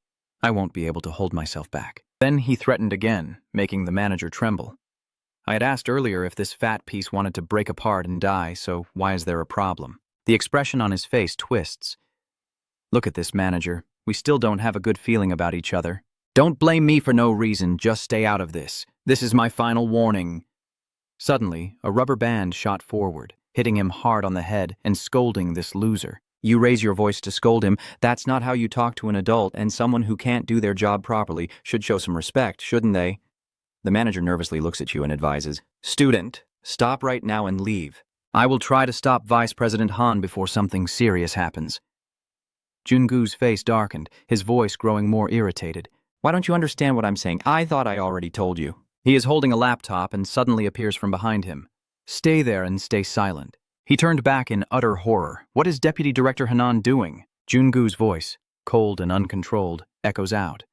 I won't be able to hold myself back. Then he threatened again, making the manager tremble. I had asked earlier if this fat piece wanted to break apart and die, so why is there a problem? The expression on his face twists. Look at this, manager. We still don't have a good feeling about each other. Don't blame me for no reason, just stay out of this. This is my final warning. Suddenly, a rubber band shot forward, hitting him hard on the head and scolding this loser. You raise your voice to scold him. That's not how you talk to an adult, and someone who can't do their job properly should show some respect, shouldn't they? The manager nervously looks at you and advises, Student, stop right now and leave. I will try to stop Vice President Han before something serious happens. Jun-gu's face darkened, his voice growing more irritated. Why don't you understand what I'm saying? I thought I already told you. He is holding a laptop and suddenly appears from behind him. Stay there and stay silent. He turned back in utter horror. What is Deputy Director Hanan doing? Jun-gu's voice, cold and uncontrolled, echoes out.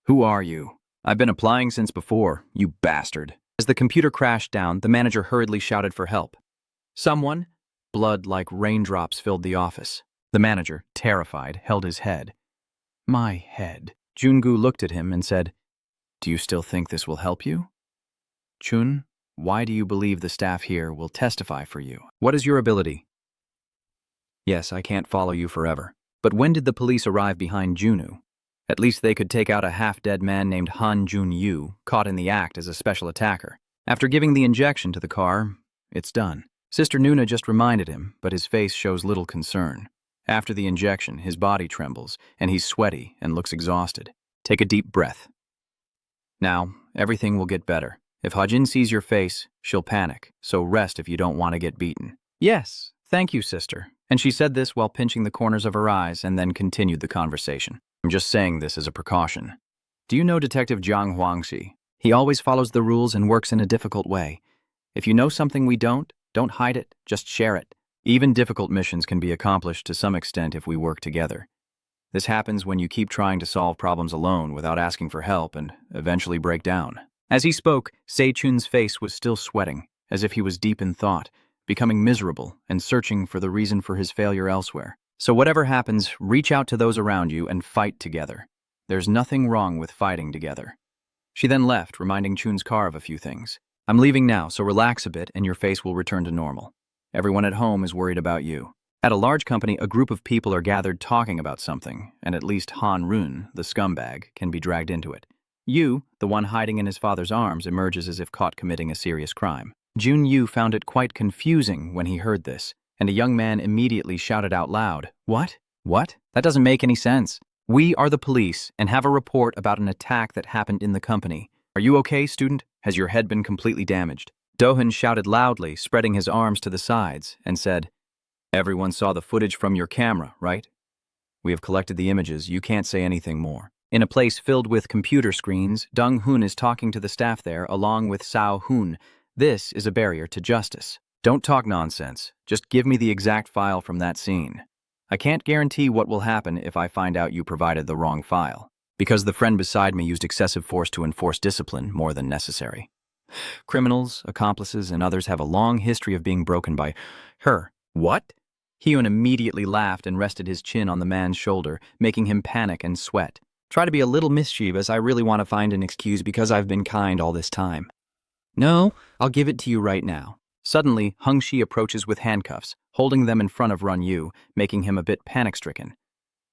Who are you? I've been applying since before, you bastard. As the computer crashed down, the manager hurriedly shouted for help. Someone? Blood like raindrops filled the office. The manager, terrified, held his head. My head. Jun-gu looked at him and said, Do you still think this will help you? Chun, why do you believe the staff here will testify for you? What is your ability? Yes, I can't follow you forever. But when did the police arrive behind Junu? At least they could take out a half-dead man named Han Jun-yu, caught in the act as a special attacker. After giving the injection to the car, it's done. Sister Nuna just reminded him, but his face shows little concern. After the injection, his body trembles, and he's sweaty and looks exhausted. Take a deep breath. Now, everything will get better. If Hajin sees your face, she'll panic, so rest if you don't want to get beaten. Yes, thank you, sister. And she said this while pinching the corners of her eyes and then continued the conversation. I'm just saying this as a precaution. Do you know Detective Jiang Huangxi? He always follows the rules and works in a difficult way. If you know something we don't hide it, just share it. Even difficult missions can be accomplished to some extent if we work together. This happens when you keep trying to solve problems alone without asking for help and eventually break down. As he spoke, Se-chun's face was still sweating, as if he was deep in thought, becoming miserable and searching for the reason for his failure elsewhere. So whatever happens, reach out to those around you and fight together. There's nothing wrong with fighting together. She then left, reminding Chun's car of a few things. I'm leaving now, so relax a bit and your face will return to normal. Everyone at home is worried about you. At a large company, a group of people are gathered talking about something, and at least Han Run, the scumbag, can be dragged into it. Yu, the one hiding in his father's arms, emerges as if caught committing a serious crime. Jun Yu found it quite confusing when he heard this, and a young man immediately shouted out loud, "What? What? That doesn't make any sense. We are the police and have a report about an attack that happened in the company. Are you okay, student? Has your head been completely damaged?" Dohan shouted loudly, spreading his arms to the sides, and said, "Everyone saw the footage from your camera, right? We have collected the images. You can't say anything more." In a place filled with computer screens, Dong Hun is talking to the staff there along with Sao Hun. This is a barrier to justice. Don't talk nonsense. Just give me the exact file from that scene. I can't guarantee what will happen if I find out you provided the wrong file, because the friend beside me used excessive force to enforce discipline more than necessary. Criminals, accomplices, and others have a long history of being broken by her. What? Hyun immediately laughed and rested his chin on the man's shoulder, making him panic and sweat. Try to be a little mischievous. I really want to find an excuse because I've been kind all this time. No, I'll give it to you right now. Suddenly, Hung Shi approaches with handcuffs, holding them in front of Run Yu, making him a bit panic-stricken.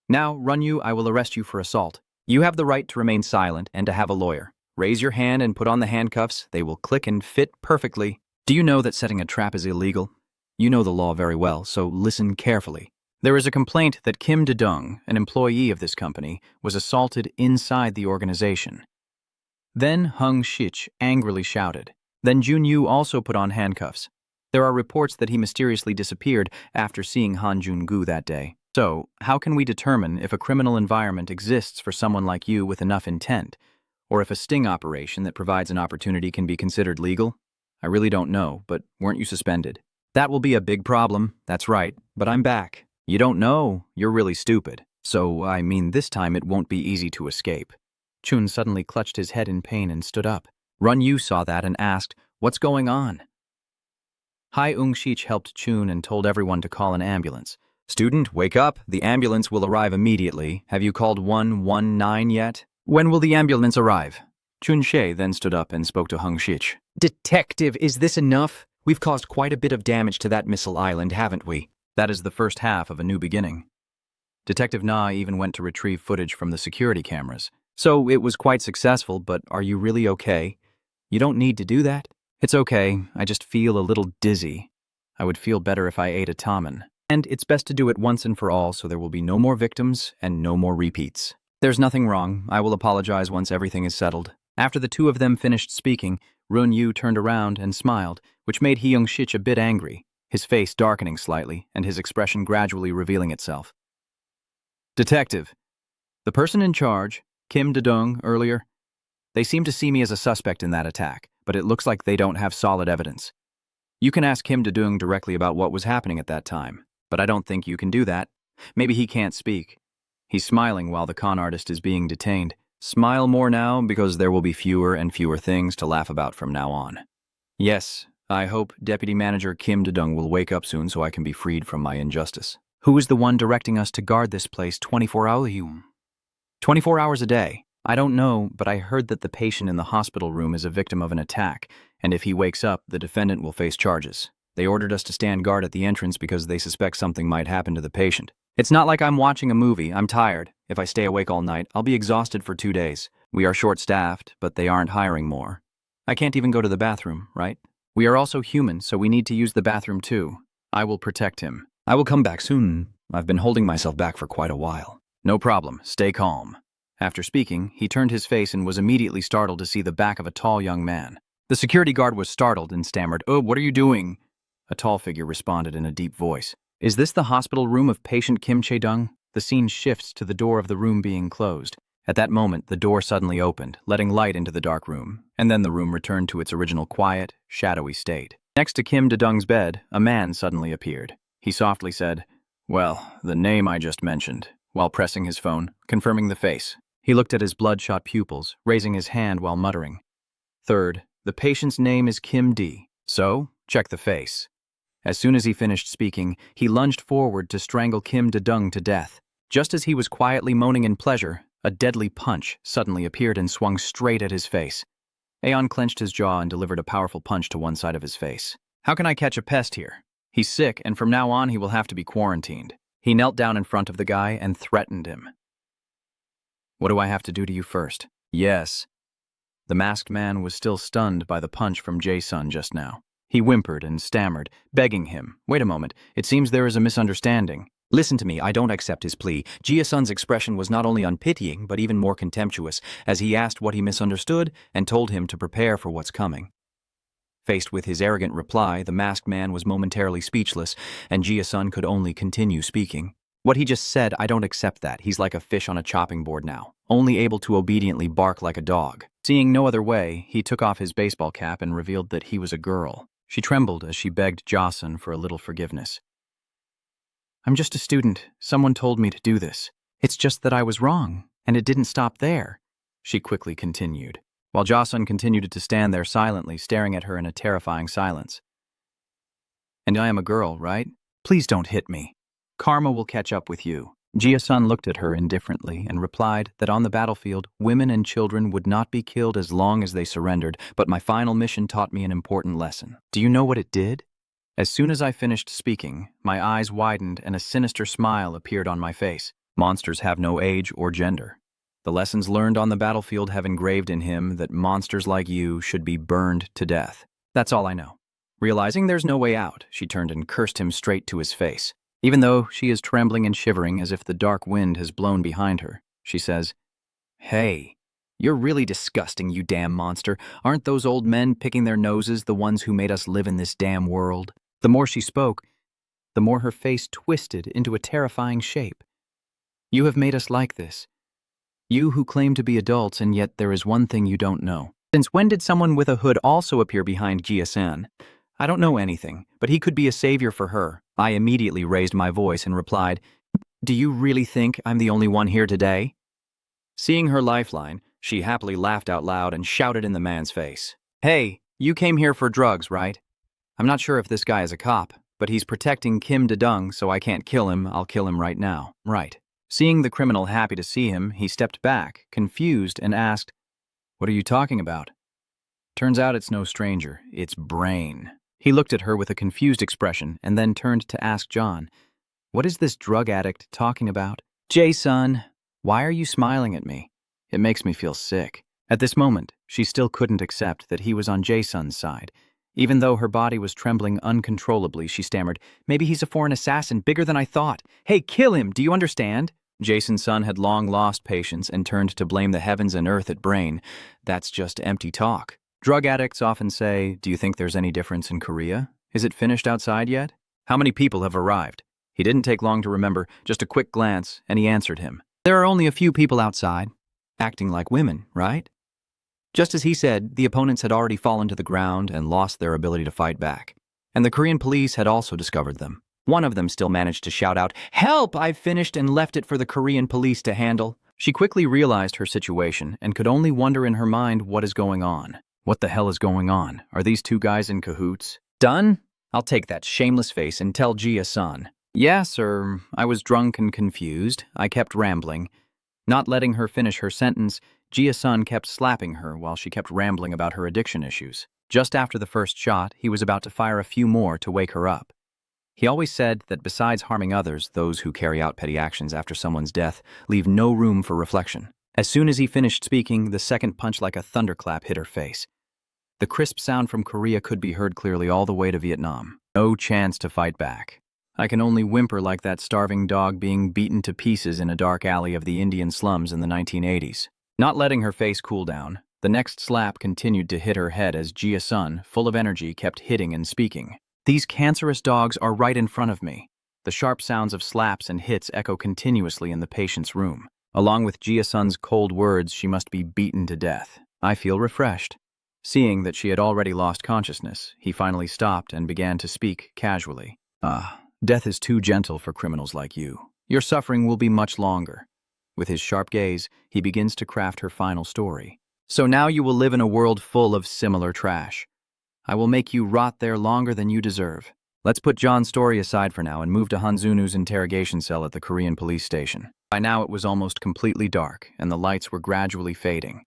Now, Run Yu, I will arrest you for assault. You have the right to remain silent and to have a lawyer. Raise your hand and put on the handcuffs. They will click and fit perfectly. Do you know that setting a trap is illegal? You know the law very well, so listen carefully. There is a complaint that Kim De-dong, an employee of this company, was assaulted inside the organization. Then Hung Shich angrily shouted. Then Jun Yu also put on handcuffs. There are reports that he mysteriously disappeared after seeing Han Jun-gu that day. So, how can we determine if a criminal environment exists for someone like you with enough intent, or if a sting operation that provides an opportunity can be considered legal? I really don't know, but weren't you suspended? That will be a big problem, that's right, but I'm back. You don't know, you're really stupid. So, I mean, this time it won't be easy to escape. Chun suddenly clutched his head in pain and stood up. Run Yu saw that and asked, "What's going on?" Hai Ung-shich helped Chun and told everyone to call an ambulance. Student, wake up. The ambulance will arrive immediately. Have you called 119 yet? When will the ambulance arrive? Chun She then stood up and spoke to Hung Shich. Detective, is this enough? We've caused quite a bit of damage to that missile island, haven't we? That is the first half of a new beginning. Detective Na even went to retrieve footage from the security cameras. So it was quite successful, but are you really okay? You don't need to do that. It's okay, I just feel a little dizzy. I would feel better if I ate a tamen. And it's best to do it once and for all so there will be no more victims and no more repeats. There's nothing wrong. I will apologize once everything is settled. After the two of them finished speaking, Run Yu turned around and smiled, which made Hyung Shich a bit angry, his face darkening slightly and his expression gradually revealing itself. Detective, the person in charge, Kim De-dong, earlier, they seem to see me as a suspect in that attack, but it looks like they don't have solid evidence. You can ask Kim De-dong directly about what was happening at that time, but I don't think you can do that. Maybe he can't speak. He's smiling while the con artist is being detained. Smile more now because there will be fewer and fewer things to laugh about from now on. Yes, I hope Deputy Manager Kim De-dong will wake up soon so I can be freed from my injustice. Who is the one directing us to guard this place 24 hours? 24 hours a day. I don't know, but I heard that the patient in the hospital room is a victim of an attack, and if he wakes up, the defendant will face charges. They ordered us to stand guard at the entrance because they suspect something might happen to the patient. It's not like I'm watching a movie. I'm tired. If I stay awake all night, I'll be exhausted for 2 days. We are short-staffed, but they aren't hiring more. I can't even go to the bathroom, right? We are also human, so we need to use the bathroom too. I will protect him. I will come back soon. I've been holding myself back for quite a while. No problem. Stay calm. After speaking, he turned his face and was immediately startled to see the back of a tall young man. The security guard was startled and stammered, "Oh, what are you doing?" A tall figure responded in a deep voice. Is this the hospital room of patient Kim Chae-dong? The scene shifts to the door of the room being closed. At that moment, the door suddenly opened, letting light into the dark room, and then the room returned to its original quiet, shadowy state. Next to Kim De-dong's bed, a man suddenly appeared. He softly said, "Well, the name I just mentioned," while pressing his phone, confirming the face. He looked at his bloodshot pupils, raising his hand while muttering. Third, the patient's name is Kim D. So, check the face. As soon as he finished speaking, he lunged forward to strangle Kim Da-dung to death. Just as he was quietly moaning in pleasure, a deadly punch suddenly appeared and swung straight at his face. Aeon clenched his jaw and delivered a powerful punch to one side of his face. How can I catch a pest here? He's sick, and from now on he will have to be quarantined. He knelt down in front of the guy and threatened him. What do I have to do to you first? Yes. The masked man was still stunned by the punch from Jae-sun just now. He whimpered and stammered, begging him. Wait a moment, it seems there is a misunderstanding. Listen to me, I don't accept his plea. Jae-sun's expression was not only unpitying, but even more contemptuous, as he asked what he misunderstood and told him to prepare for what's coming. Faced with his arrogant reply, the masked man was momentarily speechless, and Jae-sun could only continue speaking. What he just said, I don't accept that. He's like a fish on a chopping board now, only able to obediently bark like a dog. Seeing no other way, he took off his baseball cap and revealed that he was a girl. She trembled as she begged Jae-sun for a little forgiveness. I'm just a student. Someone told me to do this. It's just that I was wrong, and it didn't stop there, she quickly continued, while Jae-sun continued to stand there silently, staring at her in a terrifying silence. And I am a girl, right? Please don't hit me. Karma will catch up with you. Jae-sun looked at her indifferently and replied that on the battlefield, women and children would not be killed as long as they surrendered, but my final mission taught me an important lesson. Do you know what it did? As soon as I finished speaking, my eyes widened and a sinister smile appeared on my face. Monsters have no age or gender. The lessons learned on the battlefield have engraved in him that monsters like you should be burned to death. That's all I know. Realizing there's no way out, she turned and cursed him straight to his face. Even though she is trembling and shivering as if the dark wind has blown behind her, she says, Hey, you're really disgusting, you damn monster. Aren't those old men picking their noses the ones who made us live in this damn world? The more she spoke, the more her face twisted into a terrifying shape. You have made us like this. You who claim to be adults, and yet there is one thing you don't know. Since when did someone with a hood also appear behind Jae-sun? I don't know anything, but he could be a savior for her. I immediately raised my voice and replied, Do you really think I'm the only one here today? Seeing her lifeline, she happily laughed out loud and shouted in the man's face. Hey, you came here for drugs, right? I'm not sure if this guy is a cop, but he's protecting Kim Da-dung, so I can't kill him. I'll kill him right now. Right. Seeing the criminal happy to see him, he stepped back, confused, and asked, What are you talking about? Turns out it's no stranger. It's Brain. He looked at her with a confused expression and then turned to ask John, What is this drug addict talking about? Jae-sun, why are you smiling at me? It makes me feel sick. At this moment, she still couldn't accept that he was on Jae-sun's side. Even though her body was trembling uncontrollably, she stammered, Maybe he's a foreign assassin, bigger than I thought. Hey, kill him, do you understand? Jason's son had long lost patience and turned to blame the heavens and earth at Brain. That's just empty talk. Drug addicts often say, Do you think there's any difference in Korea? Is it finished outside yet? How many people have arrived? He didn't take long to remember, just a quick glance, and he answered him. There are only a few people outside. Acting like women, right? Just as he said, the opponents had already fallen to the ground and lost their ability to fight back. And the Korean police had also discovered them. One of them still managed to shout out, Help! I've finished, and left it for the Korean police to handle. She quickly realized her situation and could only wonder in her mind what is going on. What the hell is going on? Are these two guys in cahoots? Done? I'll take that shameless face and tell Jae-sun. Yeah, sir. I was drunk and confused. I kept rambling. Not letting her finish her sentence, Jae-sun kept slapping her while she kept rambling about her addiction issues. Just after the first shot, he was about to fire a few more to wake her up. He always said that besides harming others, those who carry out petty actions after someone's death leave no room for reflection. As soon as he finished speaking, the second punch like a thunderclap hit her face. The crisp sound from Korea could be heard clearly all the way to Vietnam. No chance to fight back. I can only whimper like that starving dog being beaten to pieces in a dark alley of the Indian slums in the 1980s. Not letting her face cool down, the next slap continued to hit her head as Jae-sun, full of energy, kept hitting and speaking. These cancerous dogs are right in front of me. The sharp sounds of slaps and hits echo continuously in the patient's room. Along with Jae-sun's cold words, she must be beaten to death. I feel refreshed. Seeing that she had already lost consciousness, he finally stopped and began to speak casually. Death is too gentle for criminals like you. Your suffering will be much longer. With his sharp gaze, he begins to craft her final story. So now you will live in a world full of similar trash. I will make you rot there longer than you deserve. Let's put John's story aside for now and move to Hanzunu's interrogation cell at the Korean police station. By now it was almost completely dark, and the lights were gradually fading.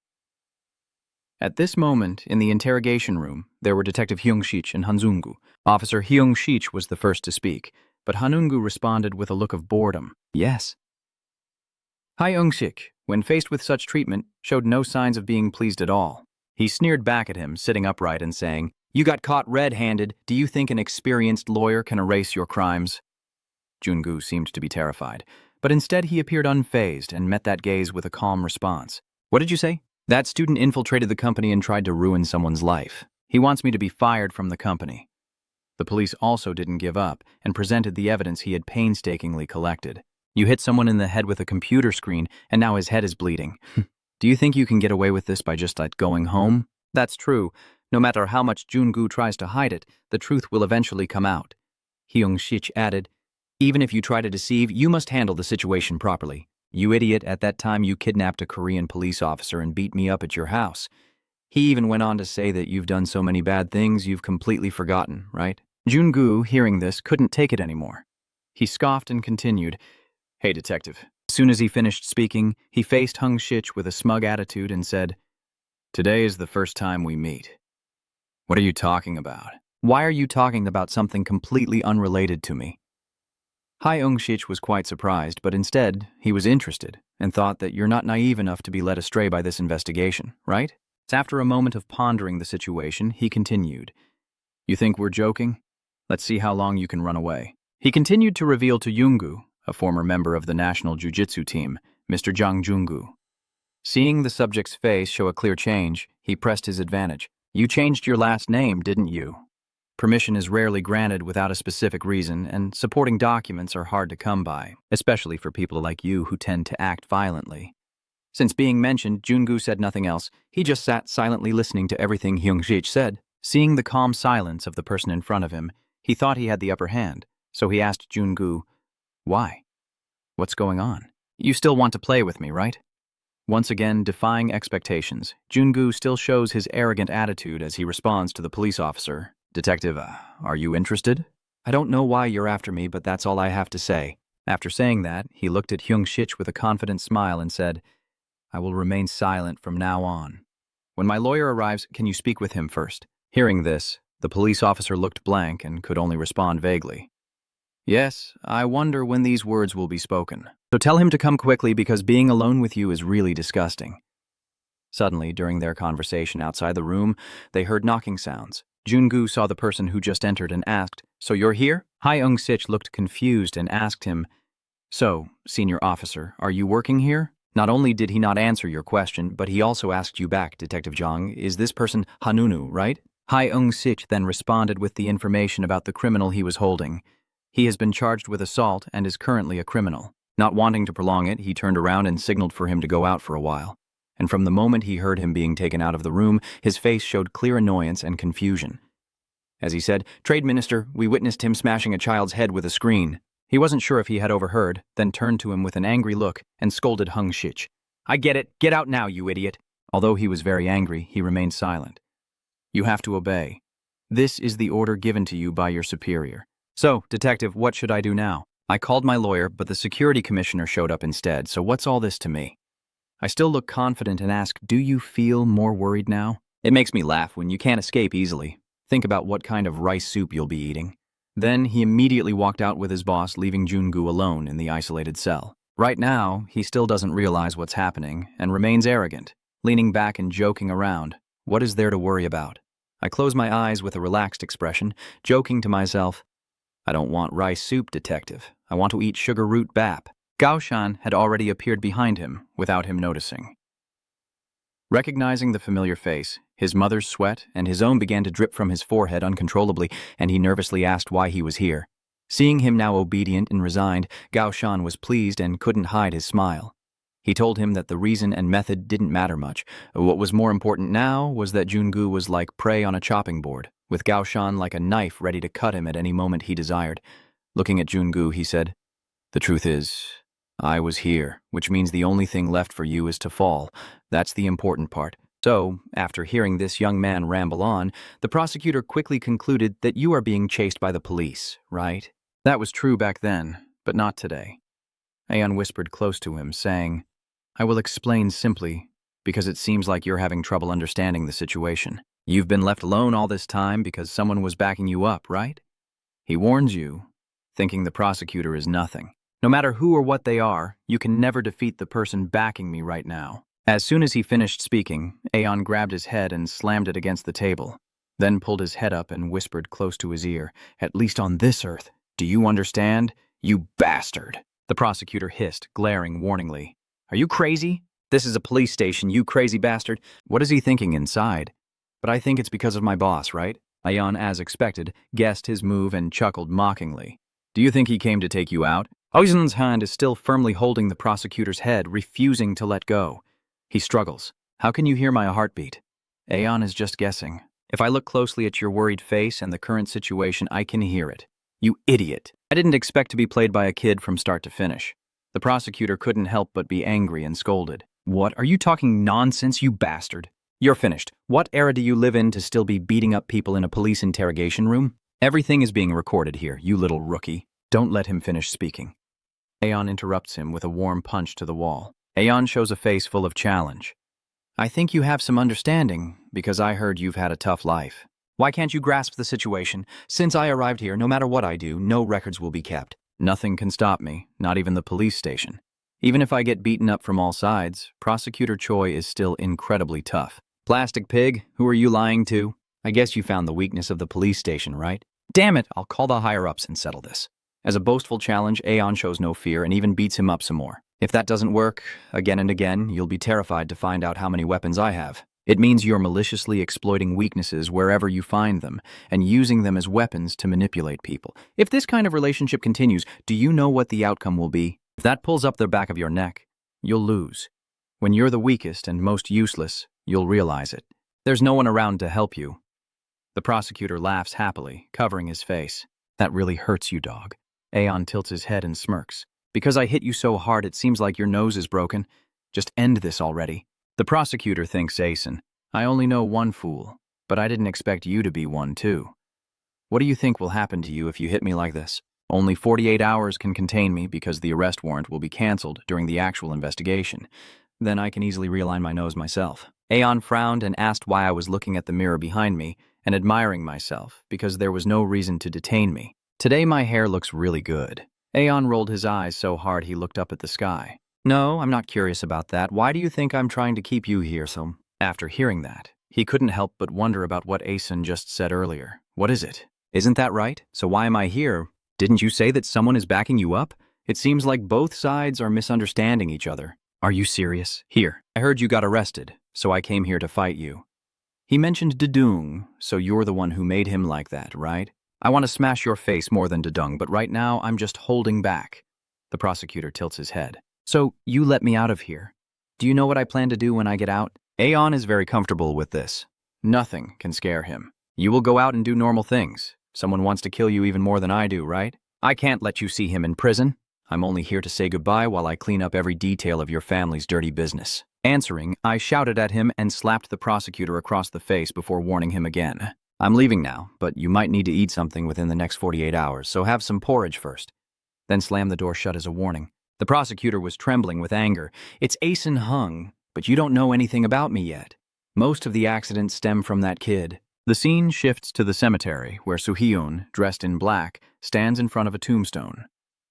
At this moment, in the interrogation room, there were Detective Hyung-shich and Hansungu. Officer Hyung-shich was the first to speak, but Hanungu responded with a look of boredom. Yes. Hyung-shich, when faced with such treatment, showed no signs of being pleased at all. He sneered back at him, sitting upright and saying, "You got caught red-handed. Do you think an experienced lawyer can erase your crimes?" Jungu seemed to be terrified, but instead he appeared unfazed and met that gaze with a calm response. "What did you say?" "That student infiltrated the company and tried to ruin someone's life. He wants me to be fired from the company." The police also didn't give up and presented the evidence he had painstakingly collected. "You hit someone in the head with a computer screen and now his head is bleeding. Do you think you can get away with this by just going home?" "That's true. No matter how much Jungu tries to hide it, the truth will eventually come out." Hyung-shich added, "Even if you try to deceive, you must handle the situation properly. You idiot, at that time you kidnapped a Korean police officer and beat me up at your house. He even went on to say that you've done so many bad things you've completely forgotten, right?" Jungu, hearing this, couldn't take it anymore. He scoffed and continued, "Hey, detective." As soon as he finished speaking, he faced Hyung-shich with a smug attitude and said, "Today is the first time we meet." "What are you talking about?" "Why are you talking about something completely unrelated to me?" Hyung-shich was quite surprised, but instead, he was interested and thought that you're not naive enough to be led astray by this investigation, right? After a moment of pondering the situation, he continued, "You think we're joking? Let's see how long you can run away." He continued to reveal to Jungu, a former member of the national jiu-jitsu team, Mr. Jang Jungu. Seeing the subject's face show a clear change, he pressed his advantage. "You changed your last name, didn't you? Permission is rarely granted without a specific reason, and supporting documents are hard to come by, especially for people like you who tend to act violently." Since being mentioned, Jungu said nothing else. He just sat silently listening to everything Hyung-shich said. Seeing the calm silence of the person in front of him, he thought he had the upper hand, so he asked Jungu, "Why? What's going on? You still want to play with me, right?" Once again, defying expectations, Jungu still shows his arrogant attitude as he responds to the police officer, "Detective, are you interested?" "I don't know why you're after me, but that's all I have to say." After saying that, he looked at Hyung-shich with a confident smile and said, "I will remain silent from now on. When my lawyer arrives, can you speak with him first?" Hearing this, the police officer looked blank and could only respond vaguely. "Yes, I wonder when these words will be spoken. So tell him to come quickly because being alone with you is really disgusting." Suddenly, during their conversation outside the room, they heard knocking sounds. Jungu saw the person who just entered and asked, "So you're here?" Hyung-shich looked confused and asked him, "So, senior officer, are you working here?" Not only did he not answer your question, but he also asked you back, Detective Jang, "Is this person Hanunu, right?" Hyung-shich then responded with the information about the criminal he was holding. He has been charged with assault and is currently a criminal. Not wanting to prolong it, he turned around and signaled for him to go out for a while. And from the moment he heard him being taken out of the room, his face showed clear annoyance and confusion. As he said, "Trade Minister, we witnessed him smashing a child's head with a screen." He wasn't sure if he had overheard, then turned to him with an angry look and scolded Hyung-shich. "I get it. Get out now, you idiot." Although he was very angry, he remained silent. "You have to obey. This is the order given to you by your superior. So, detective, what should I do now? I called my lawyer, but the security commissioner showed up instead, so what's all this to me?" I still look confident and ask, "Do you feel more worried now?" It makes me laugh when you can't escape easily. Think about what kind of rice soup you'll be eating. Then he immediately walked out with his boss, leaving Jungu alone in the isolated cell. Right now, he still doesn't realize what's happening and remains arrogant, leaning back and joking around. What is there to worry about? I close my eyes with a relaxed expression, joking to myself, "I don't want rice soup, detective. I want to eat sugar root bap." Gaoshan had already appeared behind him without him noticing. Recognizing the familiar face, his mother's sweat and his own began to drip from his forehead uncontrollably, and he nervously asked why he was here. Seeing him now obedient and resigned, Gaoshan was pleased and couldn't hide his smile. He told him that the reason and method didn't matter much. What was more important now was that Jungu was like prey on a chopping board, with Gaoshan like a knife ready to cut him at any moment he desired. Looking at Jungu, he said, "The truth is, I was here, which means the only thing left for you is to fall. That's the important part. So, after hearing this young man ramble on, the prosecutor quickly concluded that you are being chased by the police, right? That was true back then, but not today. Aeon whispered close to him, saying, I will explain simply, because it seems like you're having trouble understanding the situation. You've been left alone all this time because someone was backing you up, right? He warns you, thinking the prosecutor is nothing. No matter who or what they are, you can never defeat the person backing me right now. As soon as he finished speaking, Aeon grabbed his head and slammed it against the table, then pulled his head up and whispered close to his ear, At least on this earth, do you understand? You bastard! The prosecutor hissed, glaring warningly. Are you crazy? This is a police station, you crazy bastard. What is he thinking inside? But I think it's because of my boss, right? Aeon, as expected, guessed his move and chuckled mockingly. Do you think he came to take you out? Aeon's hand is still firmly holding the prosecutor's head, refusing to let go. He struggles. How can you hear my heartbeat? Aeon is just guessing. If I look closely at your worried face and the current situation, I can hear it. You idiot. I didn't expect to be played by a kid from start to finish. The prosecutor couldn't help but be angry and scolded. What? Are you talking nonsense, you bastard? You're finished. What era do you live in to still be beating up people in a police interrogation room? Everything is being recorded here, you little rookie. Don't let him finish speaking. Aeon interrupts him with a warm punch to the wall. Aeon shows a face full of challenge. I think you have some understanding, because I heard you've had a tough life. Why can't you grasp the situation? Since I arrived here, no matter what I do, no records will be kept. Nothing can stop me, not even the police station. Even if I get beaten up from all sides, Prosecutor Choi is still incredibly tough. Plastic pig, who are you lying to? I guess you found the weakness of the police station, right? Damn it, I'll call the higher-ups and settle this. As a boastful challenge, Aeon shows no fear and even beats him up some more. If that doesn't work, again and again, you'll be terrified to find out how many weapons I have. It means you're maliciously exploiting weaknesses wherever you find them and using them as weapons to manipulate people. If this kind of relationship continues, do you know what the outcome will be? If that pulls up the back of your neck, you'll lose. When you're the weakest and most useless, you'll realize it. There's no one around to help you. The prosecutor laughs happily, covering his face. That really hurts you, dog. Aeon tilts his head and smirks. Because I hit you so hard it seems like your nose is broken. Just end this already. The prosecutor thinks Aeson. I only know one fool, but I didn't expect you to be one too. What do you think will happen to you if you hit me like this? Only 48 hours can contain me because the arrest warrant will be canceled during the actual investigation. Then I can easily realign my nose myself. Aeon frowned and asked why I was looking at the mirror behind me and admiring myself because there was no reason to detain me. Today my hair looks really good. Aeon rolled his eyes so hard he looked up at the sky. No, I'm not curious about that. Why do you think I'm trying to keep you here, so? After hearing that, he couldn't help but wonder about what Aeson just said earlier. What is it? Isn't that right? So why am I here? Didn't you say that someone is backing you up? It seems like both sides are misunderstanding each other. Are you serious? Here, I heard you got arrested, so I came here to fight you. He mentioned Dedung, so you're the one who made him like that, right? I want to smash your face more than Dedung, but right now I'm just holding back. The prosecutor tilts his head. So, you let me out of here. Do you know what I plan to do when I get out? Aeon is very comfortable with this. Nothing can scare him. You will go out and do normal things. Someone wants to kill you even more than I do, right? I can't let you see him in prison. I'm only here to say goodbye while I clean up every detail of your family's dirty business. Answering, I shouted at him and slapped the prosecutor across the face before warning him again. I'm leaving now, but you might need to eat something within the next 48 hours, so have some porridge first. Then slam the door shut as a warning. The prosecutor was trembling with anger. It's Aeson Hung, but you don't know anything about me yet. Most of the accidents stem from that kid. The scene shifts to the cemetery, where Soo-hyun, dressed in black, stands in front of a tombstone.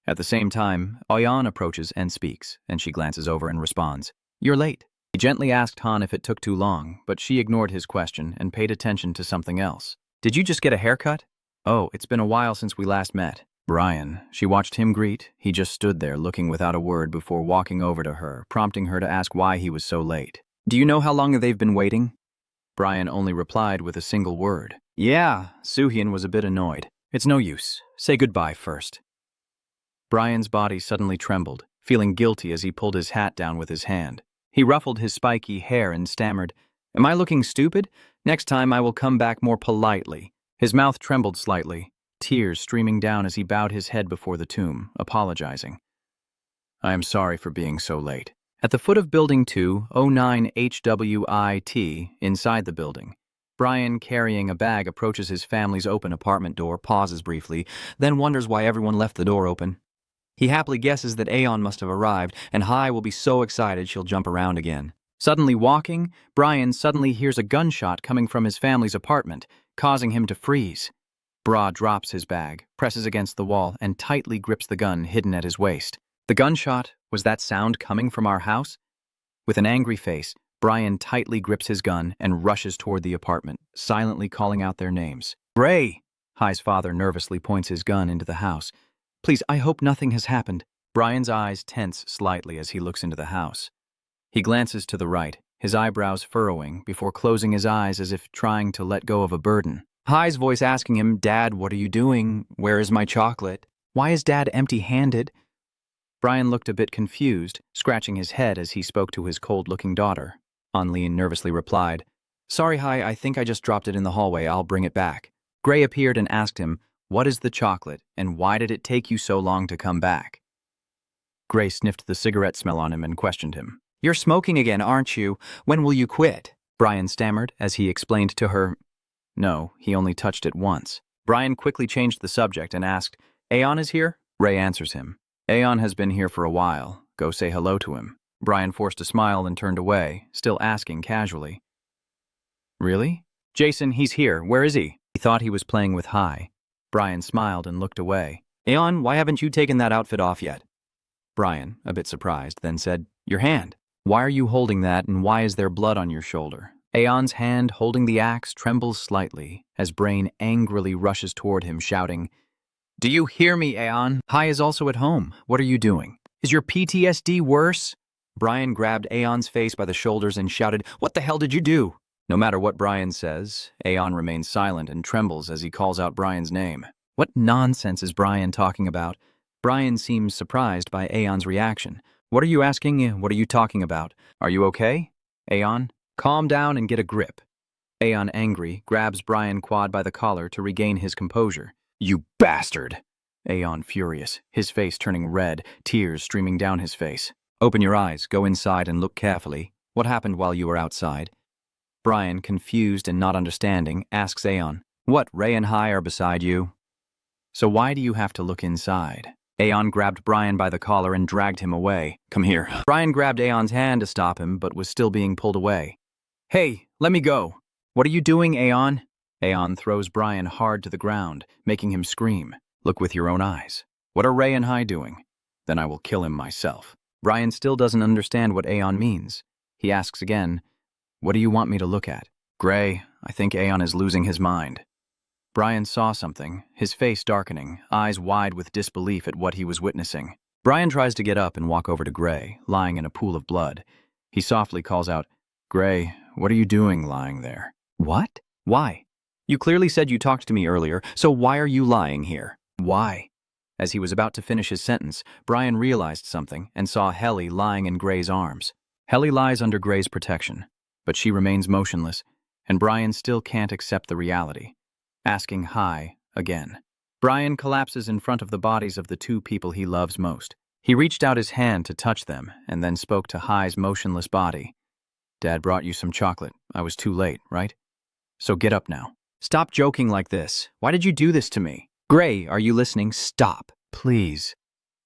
At the same time, Aeon approaches and speaks, and she glances over and responds, You're late. He gently asked Han if it took too long, but she ignored his question and paid attention to something else. Did you just get a haircut? Oh, it's been a while since we last met. Brian. She watched him greet. He just stood there looking without a word before walking over to her, prompting her to ask why he was so late. Do you know how long they've been waiting? Brian only replied with a single word. Yeah, Soo-hyun was a bit annoyed. It's no use. Say goodbye first. Brian's body suddenly trembled, feeling guilty as he pulled his hat down with his hand. He ruffled his spiky hair and stammered, Am I looking stupid? Next time I will come back more politely. His mouth trembled slightly, tears streaming down as he bowed his head before the tomb, apologizing. I am sorry for being so late. At the foot of Building 209 HWIT, inside the building, Brian, carrying a bag, approaches his family's open apartment door, pauses briefly, then wonders why everyone left the door open. He happily guesses that Aeon must have arrived, and Hai will be so excited she'll jump around again. Suddenly walking, Brian suddenly hears a gunshot coming from his family's apartment, causing him to freeze. Bra drops his bag, presses against the wall, and tightly grips the gun hidden at his waist. The gunshot? Was that sound coming from our house? With an angry face, Brian tightly grips his gun and rushes toward the apartment, silently calling out their names. Gray! Hai's father nervously points his gun into the house. Please, I hope nothing has happened. Brian's eyes tense slightly as he looks into the house. He glances to the right, his eyebrows furrowing, before closing his eyes as if trying to let go of a burden. Hai's voice asking him, Dad, what are you doing? Where is my chocolate? Why is Dad empty-handed? Brian looked a bit confused, scratching his head as he spoke to his cold-looking daughter. Anlin nervously replied, Sorry, Hai, I think I just dropped it in the hallway. I'll bring it back. Gray appeared and asked him, What is the chocolate, and why did it take you so long to come back? Gray sniffed the cigarette smell on him and questioned him. You're smoking again, aren't you? When will you quit? Brian stammered as he explained to her, No, he only touched it once. Brian quickly changed the subject and asked, Aeon is here? Ray answers him. Aeon has been here for a while. Go say hello to him. Brian forced a smile and turned away, still asking casually. Really? Jason, he's here. Where is he? He thought he was playing with Hai. Brian smiled and looked away. Aeon, why haven't you taken that outfit off yet? Brian, a bit surprised, then said, Your hand. Why are you holding that, and why is there blood on your shoulder? Aeon's hand, holding the axe, trembles slightly as Brain angrily rushes toward him, shouting, Do you hear me, Aeon? Hai is also at home. What are you doing? Is your PTSD worse? Brian grabbed Aeon's face by the shoulders and shouted, What the hell did you do? No matter what Brian says, Aeon remains silent and trembles as he calls out Brian's name. What nonsense is Brian talking about? Brian seems surprised by Aeon's reaction. What are you asking? What are you talking about? Are you okay? Aeon, calm down and get a grip. Aeon, angry, grabs Brian Quad by the collar to regain his composure. You bastard! Aeon, furious, his face turning red, tears streaming down his face. Open your eyes, go inside and look carefully. What happened while you were outside? Brian, confused and not understanding, asks Aeon, What, Ray and Hai are beside you? So why do you have to look inside? Aeon grabbed Brian by the collar and dragged him away. Come here. Brian grabbed Aeon's hand to stop him, but was still being pulled away. Hey, let me go. What are you doing, Aeon? Aeon throws Brian hard to the ground, making him scream. Look with your own eyes. What are Ray and Hai doing? Then I will kill him myself. Brian still doesn't understand what Aeon means. He asks again, What do you want me to look at? Gray, I think Aeon is losing his mind. Brian saw something, his face darkening, eyes wide with disbelief at what he was witnessing. Brian tries to get up and walk over to Gray, lying in a pool of blood. He softly calls out, Gray, what are you doing lying there? What? Why? You clearly said you talked to me earlier, so why are you lying here? Why? As he was about to finish his sentence, Brian realized something and saw Helly lying in Gray's arms. Helly lies under Gray's protection, but she remains motionless, and Brian still can't accept the reality. Asking Hai again. Brian collapses in front of the bodies of the two people he loves most. He reached out his hand to touch them and then spoke to Hai's motionless body. Dad brought you some chocolate. I was too late, right? So get up now. Stop joking like this. Why did you do this to me? Gray, are you listening? Stop. Please.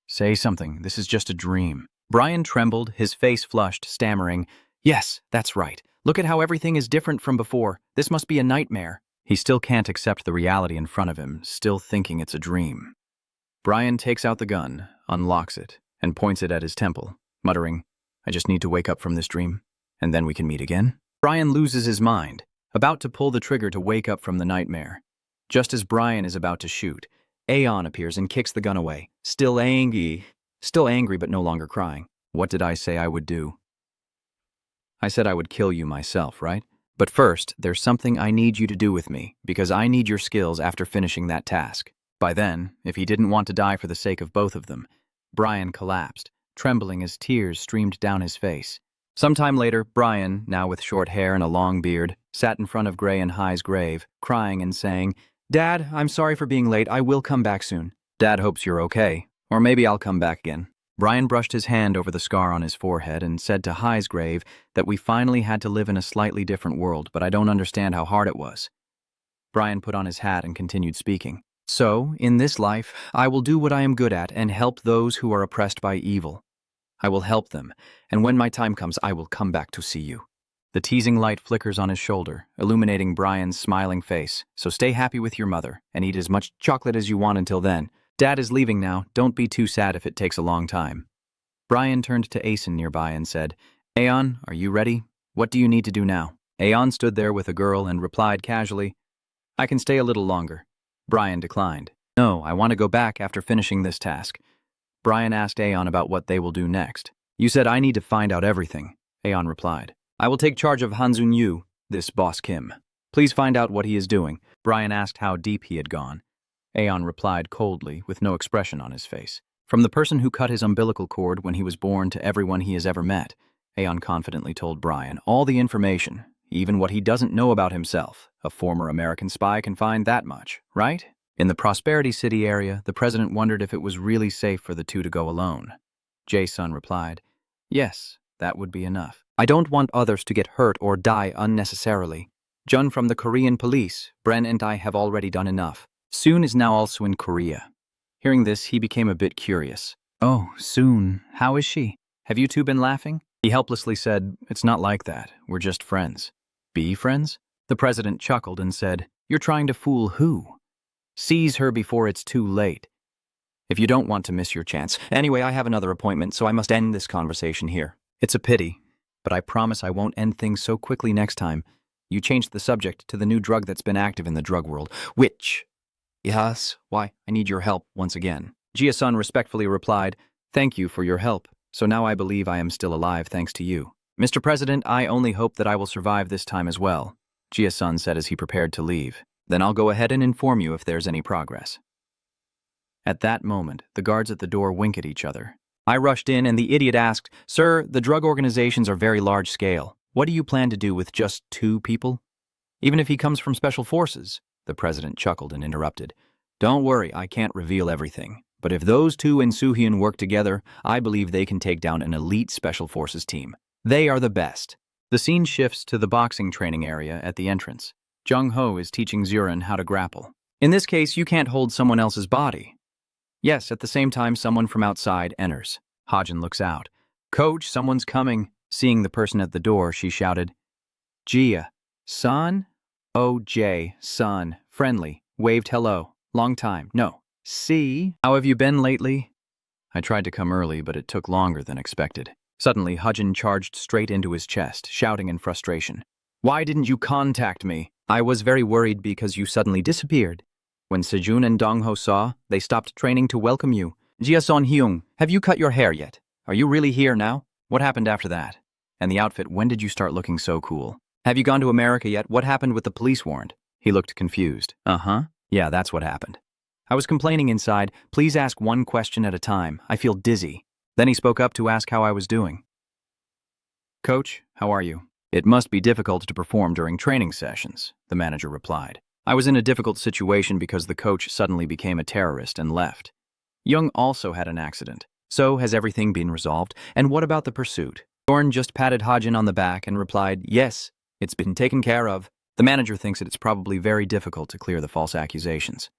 Say something. This is just a dream. Brian trembled, his face flushed, stammering, Yes, that's right. Look at how everything is different from before. This must be a nightmare. He still can't accept the reality in front of him, still thinking it's a dream. Brian takes out the gun, unlocks it, and points it at his temple, muttering, I just need to wake up from this dream, and then we can meet again. Brian loses his mind, about to pull the trigger to wake up from the nightmare. Just as Brian is about to shoot, Aeon appears and kicks the gun away, still angry but no longer crying. What did I say I would do? I said I would kill you myself, right? But first, there's something I need you to do with me, because I need your skills after finishing that task. By then, if he didn't want to die for the sake of both of them, Brian collapsed, trembling as tears streamed down his face. Sometime later, Brian, now with short hair and a long beard, sat in front of Gray and Hai's grave, crying and saying, Dad, I'm sorry for being late. I will come back soon. Dad hopes you're okay, or maybe I'll come back again. Brian brushed his hand over the scar on his forehead and said to Highsgrave that we finally had to live in a slightly different world, but I don't understand how hard it was. Brian put on his hat and continued speaking. So, in this life, I will do what I am good at and help those who are oppressed by evil. I will help them, and when my time comes, I will come back to see you. The teasing light flickers on his shoulder, illuminating Brian's smiling face. So stay happy with your mother, and eat as much chocolate as you want until then. Dad is leaving now. Don't be too sad if it takes a long time. Brian turned to Aeson nearby and said, Aeon, are you ready? What do you need to do now? Aeon stood there with a girl and replied casually, I can stay a little longer. Brian declined. No, I want to go back after finishing this task. Brian asked Aeon about what they will do next. You said I need to find out everything, Aeon replied. I will take charge of Hansun Yu, this boss Kim. Please find out what he is doing. Brian asked how deep he had gone. Aeon replied coldly, with no expression on his face. From the person who cut his umbilical cord when he was born to everyone he has ever met, Aeon confidently told Brian all the information, even what he doesn't know about himself. A former American spy can find that much, right? In the Prosperity City area, the president wondered if it was really safe for the two to go alone. Jae-sun replied, Yes, that would be enough. I don't want others to get hurt or die unnecessarily. Jun from the Korean police, Bren and I have already done enough. Soon is now also in Korea. Hearing this, he became a bit curious. Oh, Soon, how is she? Have you two been laughing? He helplessly said, It's not like that. We're just friends. Be friends? The president chuckled and said, You're trying to fool who? Seize her before it's too late. If you don't want to miss your chance. Anyway, I have another appointment, so I must end this conversation here. It's a pity, but I promise I won't end things so quickly next time. You changed the subject to the new drug that's been active in the drug world, which... Yes, why, I need your help once again. Jia-sun respectfully replied, Thank you for your help. So now I believe I am still alive thanks to you. Mr. President, I only hope that I will survive this time as well, Jia-sun said as he prepared to leave. Then I'll go ahead and inform you if there's any progress. At that moment, the guards at the door wink at each other. I rushed in and the idiot asked, Sir, the drug organizations are very large scale. What do you plan to do with just 2 people? Even if he comes from special forces? The president chuckled and interrupted. Don't worry, I can't reveal everything. But if those 2 and Soo-hyun work together, I believe they can take down an elite special forces team. They are the best. The scene shifts to the boxing training area at the entrance. Jung-ho is teaching Zurin how to grapple. In this case, you can't hold someone else's body. Yes, at the same time, someone from outside enters. Hajin looks out. Coach, someone's coming. Seeing the person at the door, she shouted, Jia, son? Oh, Jay, son, friendly, waved hello. Long time, no. See? How have you been lately? I tried to come early, but it took longer than expected. Suddenly, Hajin charged straight into his chest, shouting in frustration. Why didn't you contact me? I was very worried because you suddenly disappeared. When Sejun and Dongho saw, they stopped training to welcome you. Jia-son Hyung, have you cut your hair yet? Are you really here now? What happened after that? And the outfit, when did you start looking so cool? Have you gone to America yet? What happened with the police warrant? He looked confused. Uh-huh. Yeah, that's what happened. I was complaining inside, please ask one question at a time. I feel dizzy. Then he spoke up to ask how I was doing. Coach, how are you? It must be difficult to perform during training sessions, the manager replied. I was in a difficult situation because the coach suddenly became a terrorist and left. Young also had an accident. So, has everything been resolved? And what about the pursuit? Dorn just patted Hajin on the back and replied, Yes, it's been taken care of. The manager thinks that it's probably very difficult to clear the false accusations.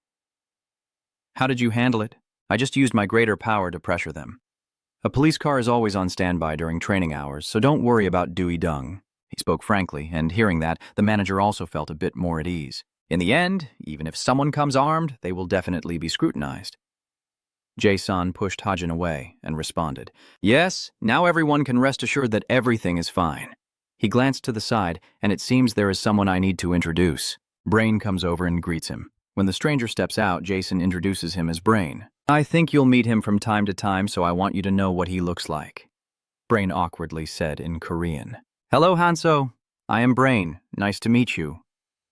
How did you handle it? I just used my greater power to pressure them. A police car is always on standby during training hours, so don't worry about Dewey Dung. He spoke frankly, and hearing that, the manager also felt a bit more at ease. In the end, even if someone comes armed, they will definitely be scrutinized. Jae-sun pushed Hajin away and responded, Yes, now everyone can rest assured that everything is fine. He glanced to the side, and it seems there is someone I need to introduce. Brain comes over and greets him. When the stranger steps out, Jason introduces him as Brain. I think you'll meet him from time to time, so I want you to know what he looks like. Brain awkwardly said in Korean. Hello, Hanso. I am Brain. Nice to meet you.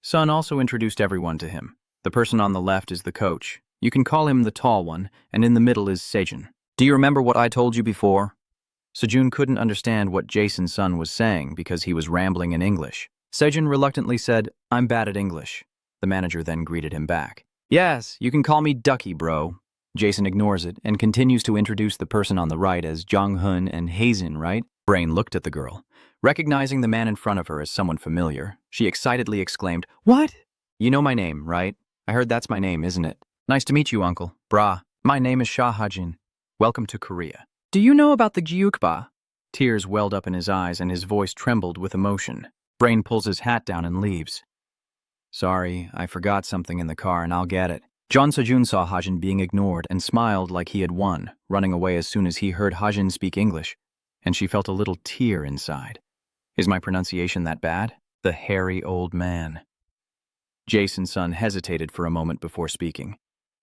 Sun also introduced everyone to him. The person on the left is the coach. You can call him the tall one, and in the middle is Sejun. Do you remember what I told you before? Sejun couldn't understand what Jason's son was saying because he was rambling in English. Sejun reluctantly said, I'm bad at English. The manager then greeted him back. Yes, you can call me Ducky, bro. Jason ignores it and continues to introduce the person on the right as Jong-hun and Hazen, right? Brain looked at the girl. Recognizing the man in front of her as someone familiar, she excitedly exclaimed, What? "You know my name, right? I heard that's my name, isn't it? Nice to meet you, uncle. Brah, my name is Shah Hajin. Welcome to Korea. Do you know about the gyukba?" Tears welled up in his eyes and his voice trembled with emotion. Brain pulls his hat down and leaves. Sorry, I forgot something in the car and I'll get it. John Sejun saw Hajin being ignored and smiled like he had won, running away as soon as he heard Hajin speak English, and she felt a little tear inside. Is my pronunciation that bad? The hairy old man. Jason's son hesitated for a moment before speaking.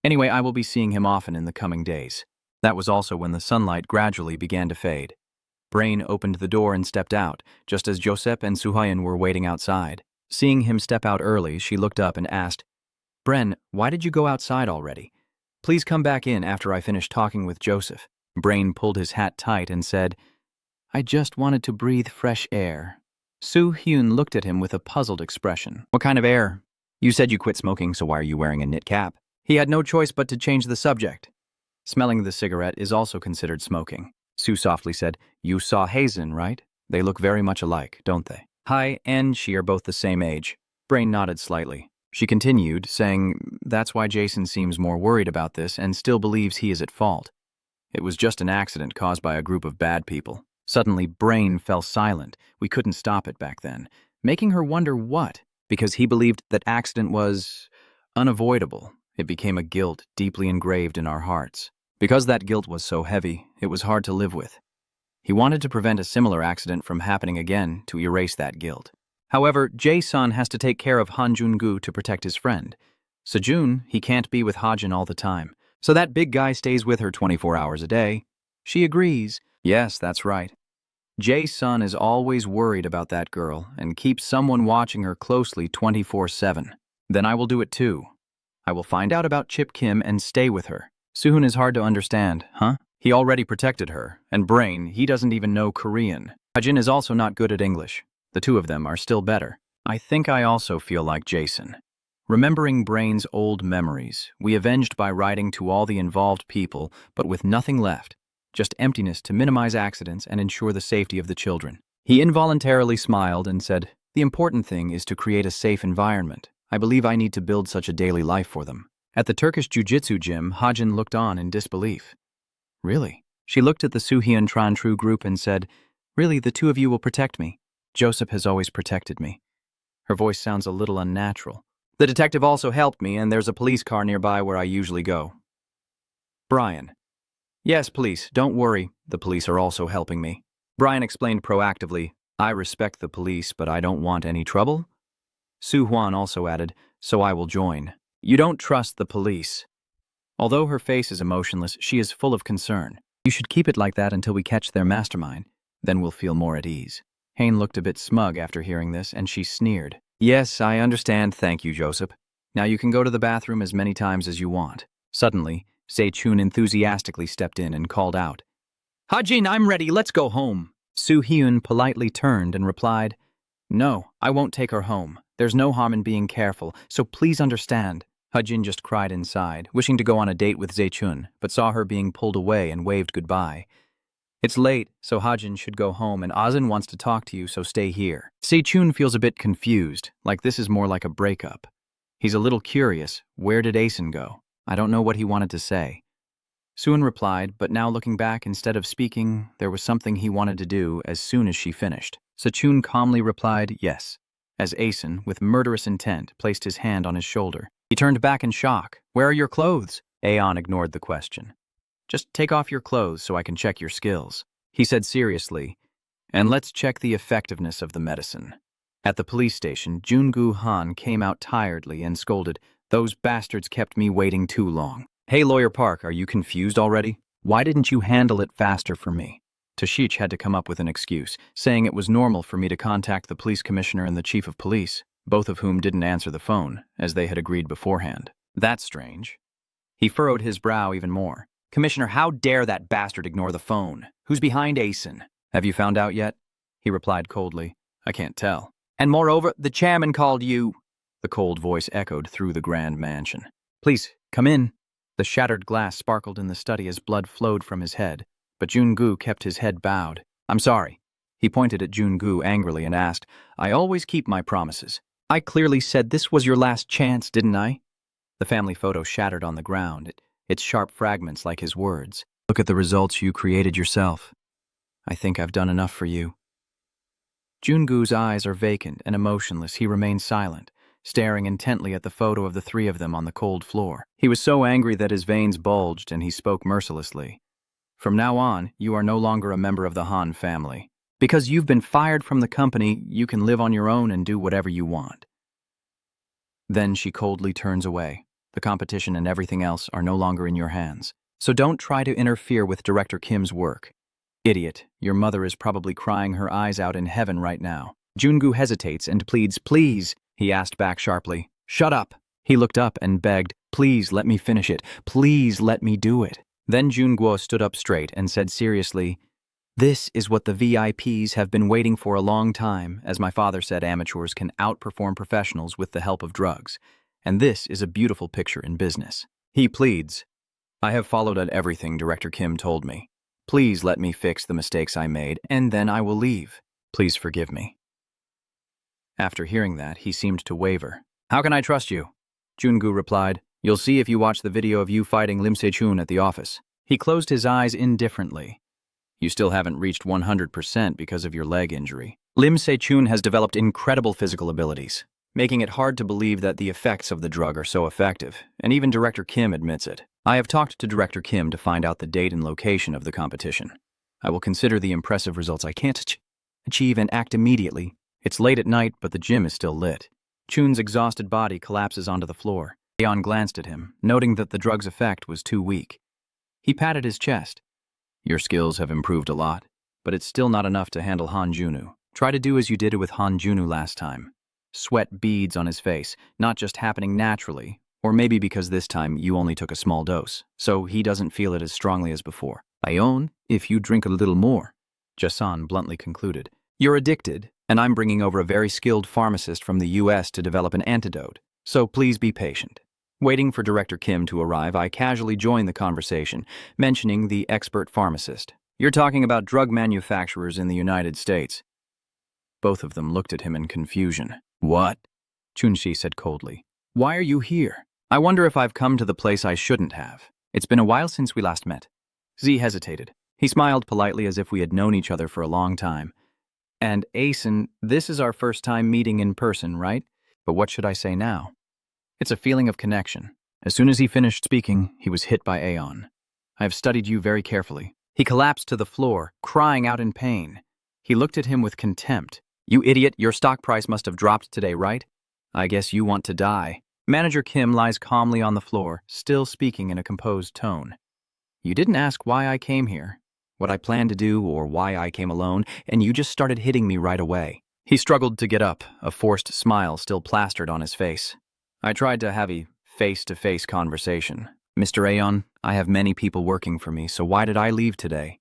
Anyway, I will be seeing him often in the coming days. That was also when the sunlight gradually began to fade. Brain opened the door and stepped out, just as Josep and Suhayan were waiting outside. Seeing him step out early, she looked up and asked, Bren, why did you go outside already? Please come back in after I finish talking with Joseph. Brain pulled his hat tight and said, I just wanted to breathe fresh air. Soo-hyun looked at him with a puzzled expression. What kind of air? You said you quit smoking, so why are you wearing a knit cap? He had no choice but to change the subject. Smelling the cigarette is also considered smoking. Sue softly said, You saw Hazen, right? They look very much alike, don't they? Hai and she are both the same age. Brain nodded slightly. She continued, saying, That's why Jason seems more worried about this and still believes he is at fault. It was just an accident caused by a group of bad people. Suddenly, Brain fell silent. We couldn't stop it back then, making her wonder what, because he believed that accident was unavoidable. It became a guilt deeply engraved in our hearts. Because that guilt was so heavy, it was hard to live with. He wanted to prevent a similar accident from happening again to erase that guilt. However, Jae-sun has to take care of Han Jun-gu to protect his friend. Sejun, he can't be with Hajin all the time, so that big guy stays with her 24 hours a day. She agrees. Yes, that's right. Jae-sun is always worried about that girl and keeps someone watching her closely 24/7. Then I will do it too. I will find out about Chip Kim and stay with her. Suhoon is hard to understand, huh? He already protected her, and Brain, he doesn't even know Korean. Hajin is also not good at English. The two of them are still better. I think I also feel like Jason. Remembering Brain's old memories, we avenged by writing to all the involved people, but with nothing left. Just emptiness to minimize accidents and ensure the safety of the children. He involuntarily smiled and said, The important thing is to create a safe environment. I believe I need to build such a daily life for them. At the Turkish jiu-jitsu gym, Hajin looked on in disbelief. Really? She looked at the Soo-hyun Tran-tru group and said, Really, the two of you will protect me? Joseph has always protected me. Her voice sounds a little unnatural. The detective also helped me, and there's a police car nearby where I usually go. Brian. Yes, police, don't worry. The police are also helping me. Brian explained proactively, I respect the police, but I don't want any trouble. Soo-hwan also added, So I will join. You don't trust the police. Although her face is emotionless, she is full of concern. You should keep it like that until we catch their mastermind. Then we'll feel more at ease. Hain looked a bit smug after hearing this, and she sneered. Yes, I understand, thank you, Joseph. Now you can go to the bathroom as many times as you want. Suddenly, Se-chun enthusiastically stepped in and called out. Hajin, I'm ready, let's go home. Soo-hyun politely turned and replied, No, I won't take her home. There's no harm in being careful, so please understand. Hajin just cried inside, wishing to go on a date with Se-chun, but saw her being pulled away and waved goodbye. It's late, so Hajin should go home, and Azin wants to talk to you, so stay here. Se-chun feels a bit confused, like this is more like a breakup. He's a little curious. Where did Asen go? I don't know what he wanted to say. Suin replied, but now looking back, instead of speaking, there was something he wanted to do as soon as she finished. Se-chun calmly replied, yes, as Asen, with murderous intent, placed his hand on his shoulder. He turned back in shock. Where are your clothes? Aeon ignored the question. Just take off your clothes so I can check your skills. He said seriously, and let's check the effectiveness of the medicine. At the police station, Jungu Han came out tiredly and scolded, Those bastards kept me waiting too long. Hey, Lawyer Park, are you confused already? Why didn't you handle it faster for me? Tashich had to come up with an excuse, saying it was normal for me to contact the police commissioner and the chief of police, both of whom didn't answer the phone, as they had agreed beforehand. That's strange. He furrowed his brow even more. Commissioner, how dare that bastard ignore the phone? Who's behind Asen? Have you found out yet? He replied coldly. I can't tell. And moreover, the chairman called you. The cold voice echoed through the grand mansion. Please, come in. The shattered glass sparkled in the study as blood flowed from his head, but Jungu kept his head bowed. I'm sorry. He pointed at Jungu angrily and asked, I always keep my promises. I clearly said this was your last chance, didn't I? The family photo shattered on the ground, its sharp fragments like his words. Look at the results you created yourself. I think I've done enough for you. Jungu's eyes are vacant and emotionless. He remains silent, staring intently at the photo of the three of them on the cold floor. He was so angry that his veins bulged and he spoke mercilessly. From now on, you are no longer a member of the Han family. Because you've been fired from the company, you can live on your own and do whatever you want. Then she coldly turns away. The competition and everything else are no longer in your hands. So don't try to interfere with Director Kim's work. Idiot, your mother is probably crying her eyes out in heaven right now. Jungu hesitates and pleads, please, he asked back sharply. Shut up. He looked up and begged, please let me finish it. Please let me do it. Then Junguo stood up straight and said seriously, this is what the VIPs have been waiting for a long time. As my father said, amateurs can outperform professionals with the help of drugs. And this is a beautiful picture in business. He pleads, I have followed at everything Director Kim told me. Please let me fix the mistakes I made, and then I will leave. Please forgive me. After hearing that, he seemed to waver. How can I trust you? Jungu replied, you'll see if you watch the video of you fighting Lim Se-chun at the office. He closed his eyes indifferently. You still haven't reached 100% because of your leg injury. Lim Se-chun has developed incredible physical abilities, making it hard to believe that the effects of the drug are so effective, and even Director Kim admits it. I have talked to Director Kim to find out the date and location of the competition. I will consider the impressive results I can't achieve and act immediately. It's late at night, but the gym is still lit. Chun's exhausted body collapses onto the floor. Aeon glanced at him, noting that the drug's effect was too weak. He patted his chest. Your skills have improved a lot, but it's still not enough to handle Han Junu. Try to do as you did it with Han Junu last time. Sweat beads on his face, not just happening naturally, or maybe because this time you only took a small dose, so he doesn't feel it as strongly as before. Aeon, if you drink a little more, Jason bluntly concluded. You're addicted, and I'm bringing over a very skilled pharmacist from the US to develop an antidote, so please be patient. Waiting for Director Kim to arrive, I casually joined the conversation, mentioning the expert pharmacist. You're talking about drug manufacturers in the United States. Both of them looked at him in confusion. What? Chunxi said coldly. Why are you here? I wonder if I've come to the place I shouldn't have. It's been a while since we last met. Z hesitated. He smiled politely as if we had known each other for a long time. And Asen, this is our first time meeting in person, right? But what should I say now? It's a feeling of connection. As soon as he finished speaking, he was hit by Aeon. I have studied you very carefully. He collapsed to the floor, crying out in pain. He looked at him with contempt. You idiot, your stock price must have dropped today, right? I guess you want to die. Manager Kim lies calmly on the floor, still speaking in a composed tone. You didn't ask why I came here, what I planned to do, or why I came alone, and you just started hitting me right away. He struggled to get up, a forced smile still plastered on his face. I tried to have a face-to-face conversation. Mr. Aeon, I have many people working for me, so why did I leave today?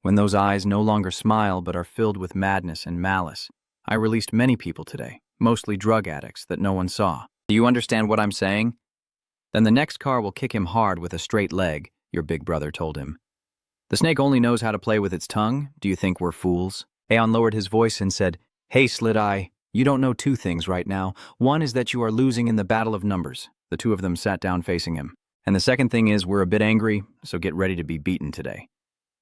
When those eyes no longer smile but are filled with madness and malice, I released many people today, mostly drug addicts that no one saw. Do you understand what I'm saying? Then the next car will kick him hard with a straight leg, your big brother told him. The snake only knows how to play with its tongue. Do you think we're fools? Aeon lowered his voice and said, Hey, Slit-Eye. You don't know two things right now. One is that you are losing in the battle of numbers. The two of them sat down facing him. And the second thing is we're a bit angry, so get ready to be beaten today.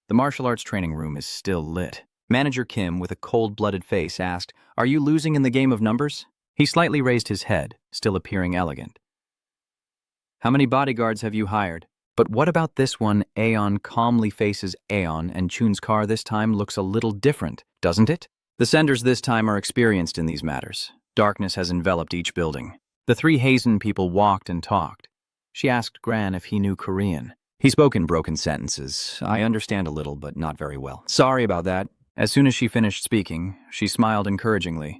The martial arts training room is still lit. Manager Kim, with a cold-blooded face, asked, Are you losing in the game of numbers? He slightly raised his head, still appearing elegant. How many bodyguards have you hired? But what about this one? Aeon calmly faces Aeon, and Chun's car this time looks a little different, doesn't it? The senders this time are experienced in these matters. Darkness has enveloped each building. The three Hazen people walked and talked. She asked Gran if he knew Korean. He spoke in broken sentences. I understand a little, but not very well. Sorry about that. As soon as she finished speaking, she smiled encouragingly.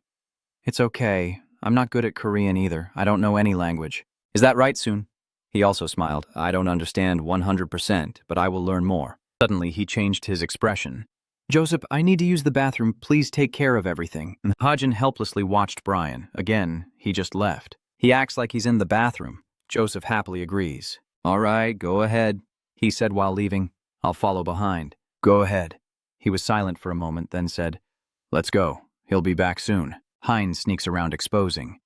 It's okay. I'm not good at Korean either. I don't know any language. Is that right, Soon? He also smiled. I don't understand 100%, but I will learn more. Suddenly, he changed his expression. Joseph, I need to use the bathroom. Please take care of everything. Hajin helplessly watched Brian. Again, he just left. He acts like he's in the bathroom. Joseph happily agrees. All right, go ahead, he said while leaving. I'll follow behind. Go ahead. He was silent for a moment, then said, Let's go. He'll be back soon. Heinz sneaks around exposing.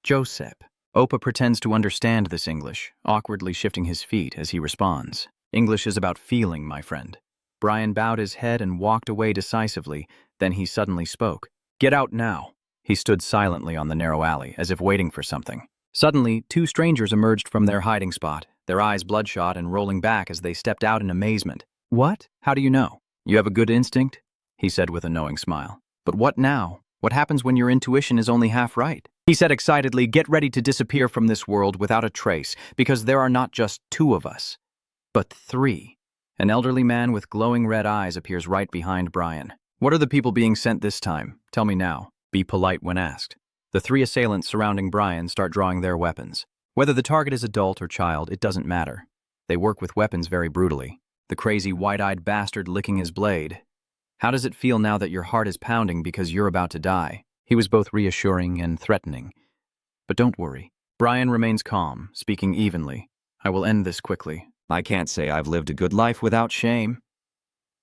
Joseph. Opa pretends to understand this English, awkwardly shifting his feet as he responds. English is about feeling, my friend. Brian bowed his head and walked away decisively. Then he suddenly spoke. Get out now. He stood silently on the narrow alley, as if waiting for something. Suddenly, two strangers emerged from their hiding spot, their eyes bloodshot and rolling back as they stepped out in amazement. What? How do you know? You have a good instinct? He said with a knowing smile. But what now? What happens when your intuition is only half right? He said excitedly, Get ready to disappear from this world without a trace, because there are not just two of us, but three. An elderly man with glowing red eyes appears right behind Brian. What are the people being sent this time? Tell me now. Be polite when asked. The three assailants surrounding Brian start drawing their weapons. Whether the target is adult or child, it doesn't matter. They work with weapons very brutally. The crazy, wide-eyed bastard licking his blade. How does it feel now that your heart is pounding because you're about to die? He was both reassuring and threatening. But don't worry. Brian remains calm, speaking evenly. I will end this quickly. I can't say I've lived a good life without shame.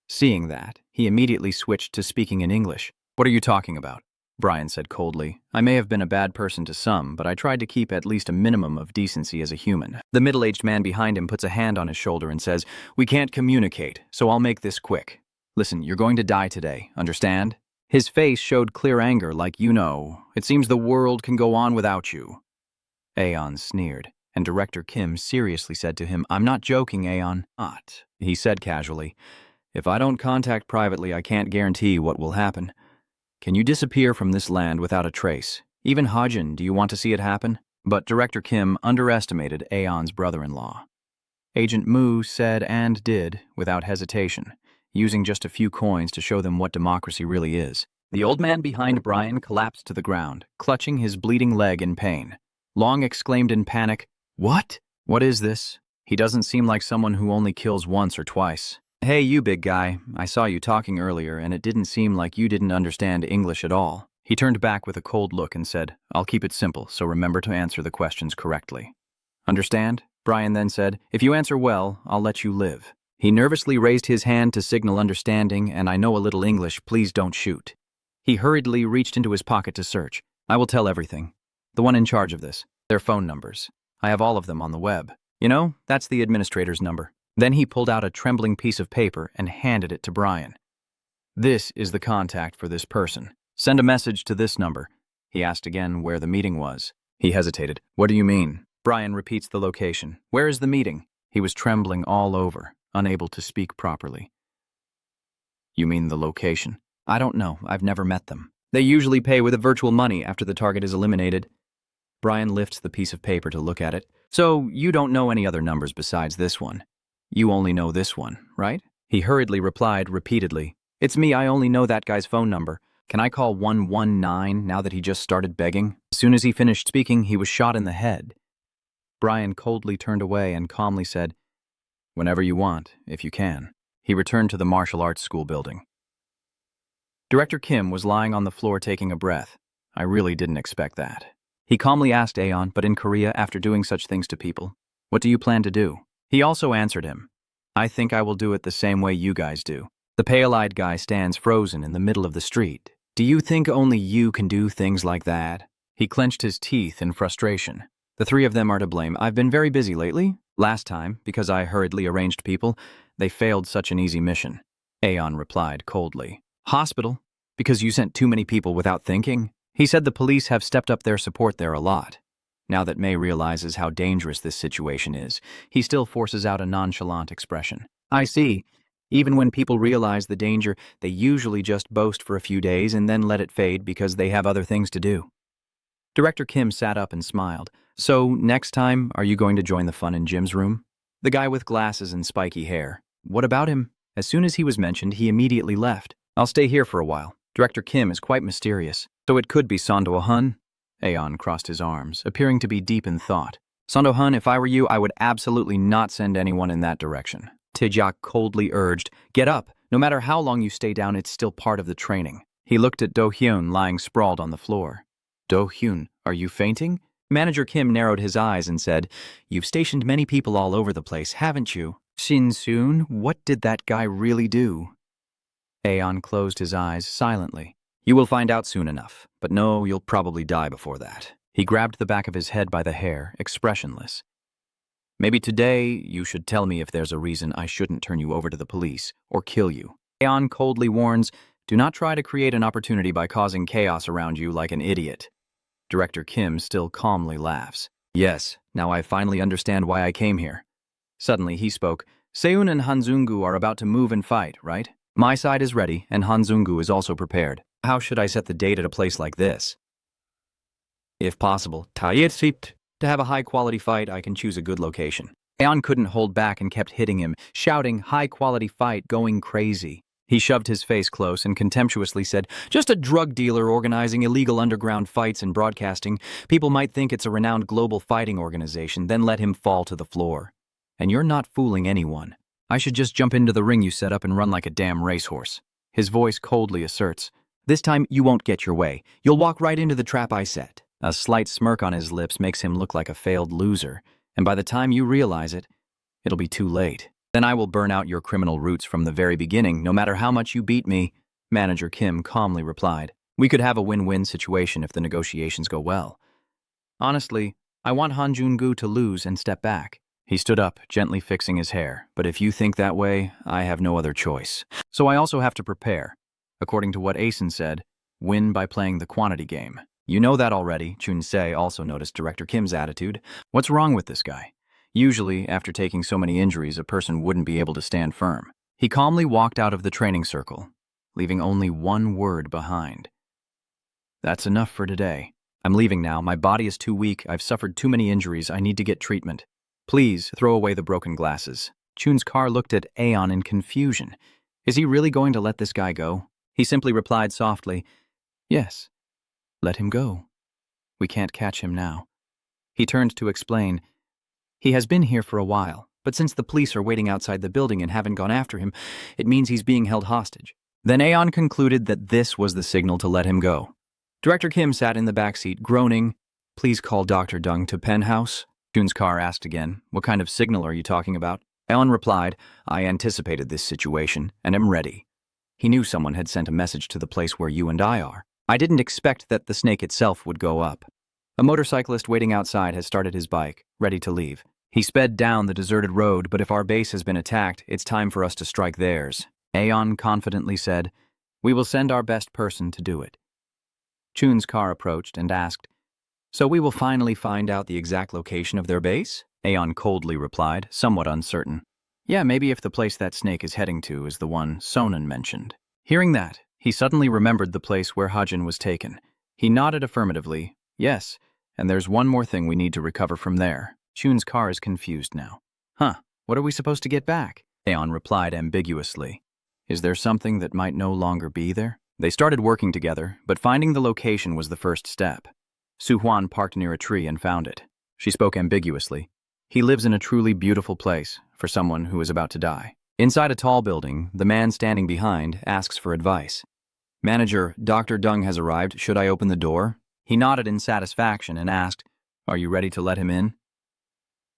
Seeing that, he immediately switched to speaking in English. What are you talking about? Brian said coldly. I may have been a bad person to some, but I tried to keep at least a minimum of decency as a human. The middle-aged man behind him puts a hand on his shoulder and says, We can't communicate, so I'll make this quick. Listen, you're going to die today, understand? His face showed clear anger like, it seems the world can go on without you. Aeon sneered, and Director Kim seriously said to him, I'm not joking, Aeon. Not. He said casually, If I don't contact privately, I can't guarantee what will happen. Can you disappear from this land without a trace? Even Hajin, do you want to see it happen? But Director Kim underestimated Aeon's brother-in-law. Agent Mu said and did without hesitation, using just a few coins to show them what democracy really is. The old man behind Brian collapsed to the ground, clutching his bleeding leg in pain. Long exclaimed in panic, What? What is this? He doesn't seem like someone who only kills once or twice. Hey, you big guy, I saw you talking earlier and it didn't seem like you didn't understand English at all. He turned back with a cold look and said, I'll keep it simple, so remember to answer the questions correctly. Understand? Brian then said, If you answer well, I'll let you live. He nervously raised his hand to signal understanding, and I know a little English, please don't shoot. He hurriedly reached into his pocket to search. I will tell everything. The one in charge of this. Their phone numbers. I have all of them on the web. That's the administrator's number. Then he pulled out a trembling piece of paper and handed it to Brian. This is the contact for this person. Send a message to this number. He asked again where the meeting was. He hesitated. What do you mean? Brian repeats the location. Where is the meeting? He was trembling all over, unable to speak properly. You mean the location? I don't know. I've never met them. They usually pay with a virtual money after the target is eliminated. Brian lifts the piece of paper to look at it. So you don't know any other numbers besides this one? You only know this one, right? He hurriedly replied repeatedly. It's me, I only know that guy's phone number. Can I call 119 now that he just started begging? As soon as he finished speaking, he was shot in the head. Brian coldly turned away and calmly said, Whenever you want, if you can. He returned to the martial arts school building. Director Kim was lying on the floor taking a breath. I really didn't expect that. He calmly asked Aeon, but in Korea, after doing such things to people, what do you plan to do? He also answered him, I think I will do it the same way you guys do. The pale-eyed guy stands frozen in the middle of the street. Do you think only you can do things like that? He clenched his teeth in frustration. The three of them are to blame. I've been very busy lately. Last time, because I hurriedly arranged people, they failed such an easy mission. Aeon replied coldly. Hospital? Because you sent too many people without thinking? He said the police have stepped up their support there a lot. Now that May realizes how dangerous this situation is, he still forces out a nonchalant expression. I see. Even when people realize the danger, they usually just boast for a few days and then let it fade because they have other things to do. Director Kim sat up and smiled. So, next time, are you going to join the fun in Jim's room? The guy with glasses and spiky hair. What about him? As soon as he was mentioned, he immediately left. I'll stay here for a while. Director Kim is quite mysterious. So it could be Sandohan? Aeon crossed his arms, appearing to be deep in thought. Sandohan, if I were you, I would absolutely not send anyone in that direction. Tijak coldly urged, Get up. No matter how long you stay down, it's still part of the training. He looked at Do-hyun lying sprawled on the floor. Do-hyun, are you fainting? Manager Kim narrowed his eyes and said, "You've stationed many people all over the place, haven't you?" Shin-soon, what did that guy really do? Aeon closed his eyes silently. "You will find out soon enough, but no, you'll probably die before that." He grabbed the back of his head by the hair, expressionless. Maybe today you should tell me if there's a reason I shouldn't turn you over to the police or kill you. Aeon coldly warns, do not try to create an opportunity by causing chaos around you like an idiot. Director Kim still calmly laughs. Yes, now I finally understand why I came here. Suddenly he spoke, Seun and Hanzungu are about to move and fight, right? My side is ready, and Hanzungu is also prepared. How should I set the date at a place like this? If possible, to have a high-quality fight, I can choose a good location. Aeon couldn't hold back and kept hitting him, shouting, high-quality fight, going crazy. He shoved his face close and contemptuously said, just a drug dealer organizing illegal underground fights and broadcasting. People might think it's a renowned global fighting organization, then let him fall to the floor. And you're not fooling anyone. I should just jump into the ring you set up and run like a damn racehorse. His voice coldly asserts, this time you won't get your way. You'll walk right into the trap I set. A slight smirk on his lips makes him look like a failed loser, and by the time you realize it, it'll be too late. Then I will burn out your criminal roots from the very beginning, no matter how much you beat me, Manager Kim calmly replied. We could have a win-win situation if the negotiations go well. Honestly, I want Han Jun-gu to lose and step back. He stood up, gently fixing his hair. But if you think that way, I have no other choice. So I also have to prepare. According to what Asen said, win by playing the quantity game. You know that already, Chun-se also noticed Director Kim's attitude. What's wrong with this guy? Usually, after taking so many injuries, a person wouldn't be able to stand firm. He calmly walked out of the training circle, leaving only one word behind. That's enough for today. I'm leaving now. My body is too weak. I've suffered too many injuries. I need to get treatment. Please throw away the broken glasses. Chun's car looked at Aeon in confusion. Is he really going to let this guy go? He simply replied softly, yes. Let him go. We can't catch him now. He turned to explain, he has been here for a while, but since the police are waiting outside the building and haven't gone after him, it means he's being held hostage. Then Aeon concluded that this was the signal to let him go. Director Kim sat in the back seat, groaning. Please call Dr. Dung to Penthouse. Chun's car asked again, what kind of signal are you talking about? Aeon replied, I anticipated this situation and am ready. He knew someone had sent a message to the place where you and I are. I didn't expect that the snake itself would go up. A motorcyclist waiting outside has started his bike, ready to leave. He sped down the deserted road, but if our base has been attacked, it's time for us to strike theirs. Aeon confidently said, we will send our best person to do it. Chun's car approached and asked, so we will finally find out the exact location of their base? Aeon coldly replied, somewhat uncertain. Yeah, maybe if the place that snake is heading to is the one Sonnen mentioned. Hearing that, he suddenly remembered the place where Hajin was taken. He nodded affirmatively, yes, and there's one more thing we need to recover from there. Chun's car is confused now. Huh, what are we supposed to get back? Aeon replied ambiguously. Is there something that might no longer be there? They started working together, but finding the location was the first step. Su-hwan parked near a tree and found it. She spoke ambiguously. He lives in a truly beautiful place for someone who is about to die. Inside a tall building, the man standing behind asks for advice. Manager, Dr. Dung has arrived. Should I open the door? He nodded in satisfaction and asked, are you ready to let him in?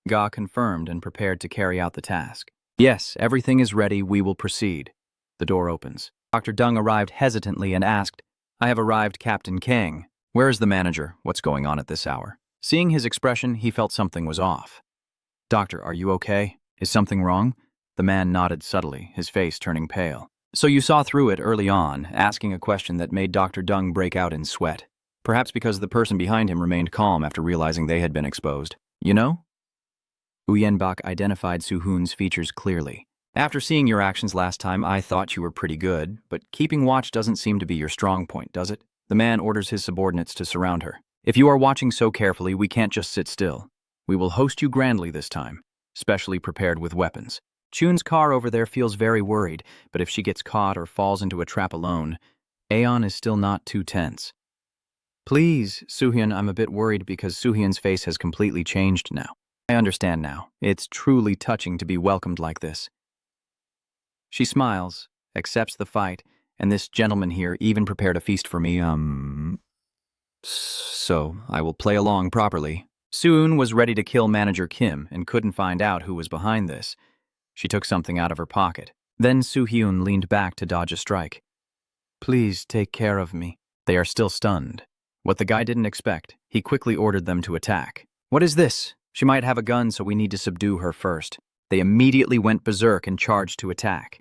Ga confirmed and prepared to carry out the task. Yes, everything is ready. We will proceed. The door opens. Dr. Dung arrived hesitantly and asked, I have arrived, Captain Kang. Where is the manager? What's going on at this hour? Seeing his expression, he felt something was off. Doctor, are you okay? Is something wrong? The man nodded subtly, his face turning pale. So you saw through it early on, asking a question that made Dr. Dung break out in sweat. Perhaps because the person behind him remained calm after realizing they had been exposed. You know? Uyenbach identified Su-hoon's features clearly. After seeing your actions last time, I thought you were pretty good, but keeping watch doesn't seem to be your strong point, does it? The man orders his subordinates to surround her. If you are watching so carefully, we can't just sit still. We will host you grandly this time, specially prepared with weapons. Chun's car over there feels very worried, but if she gets caught or falls into a trap alone, Aeon is still not too tense. Please, Soo-hyun, I'm a bit worried because Soo-hyun's face has completely changed now. I understand now. It's truly touching to be welcomed like this. She smiles, accepts the fight, and this gentleman here even prepared a feast for me, So, I will play along properly. Soon was ready to kill Manager Kim and couldn't find out who was behind this. She took something out of her pocket. Then Soo-hyun leaned back to dodge a strike. Please take care of me. They are still stunned. What the guy didn't expect, he quickly ordered them to attack. What is this? She might have a gun, so we need to subdue her first. They immediately went berserk and charged to attack.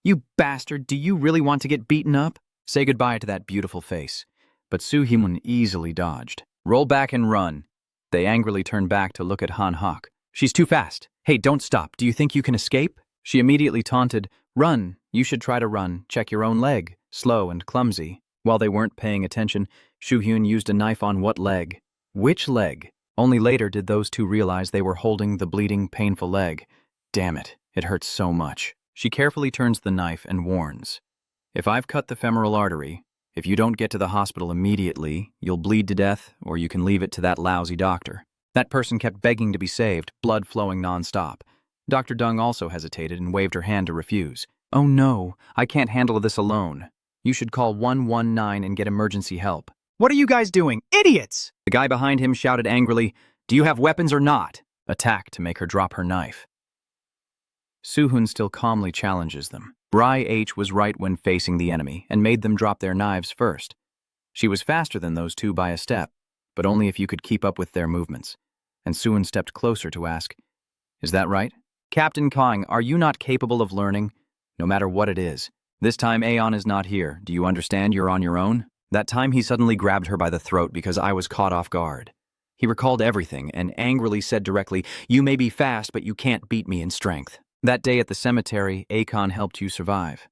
You bastard, do you really want to get beaten up? Say goodbye to that beautiful face. But Soo-hyun easily dodged. Roll back and run. They angrily turned back to look at Han-hak. She's too fast. Hey, don't stop. Do you think you can escape? She immediately taunted, Run. You should try to run. Check your own leg. Slow and clumsy. While they weren't paying attention, Soo-hyun used a knife on what leg? Which leg? Only later did those two realize they were holding the bleeding, painful leg. Damn it, it hurts so much. She carefully turns the knife and warns. If I've cut the femoral artery, if you don't get to the hospital immediately, you'll bleed to death, or you can leave it to that lousy doctor. That person kept begging to be saved, blood flowing nonstop. Dr. Dung also hesitated and waved her hand to refuse. Oh no, I can't handle this alone. You should call 119 and get emergency help. What are you guys doing? Idiots! The guy behind him shouted angrily, Do you have weapons or not? Attack to make her drop her knife. Soo-hyun still calmly challenges them. Bri H was right when facing the enemy and made them drop their knives first. She was faster than those two by a step, but only if you could keep up with their movements. And Soo-hyun stepped closer to ask, Is that right? Captain Kang, are you not capable of learning? No matter what it is. This time Aeon is not here. Do you understand you're on your own? That time he suddenly grabbed her by the throat because I was caught off guard. He recalled everything and angrily said directly, You may be fast, but you can't beat me in strength. That day at the cemetery, Akon helped you survive.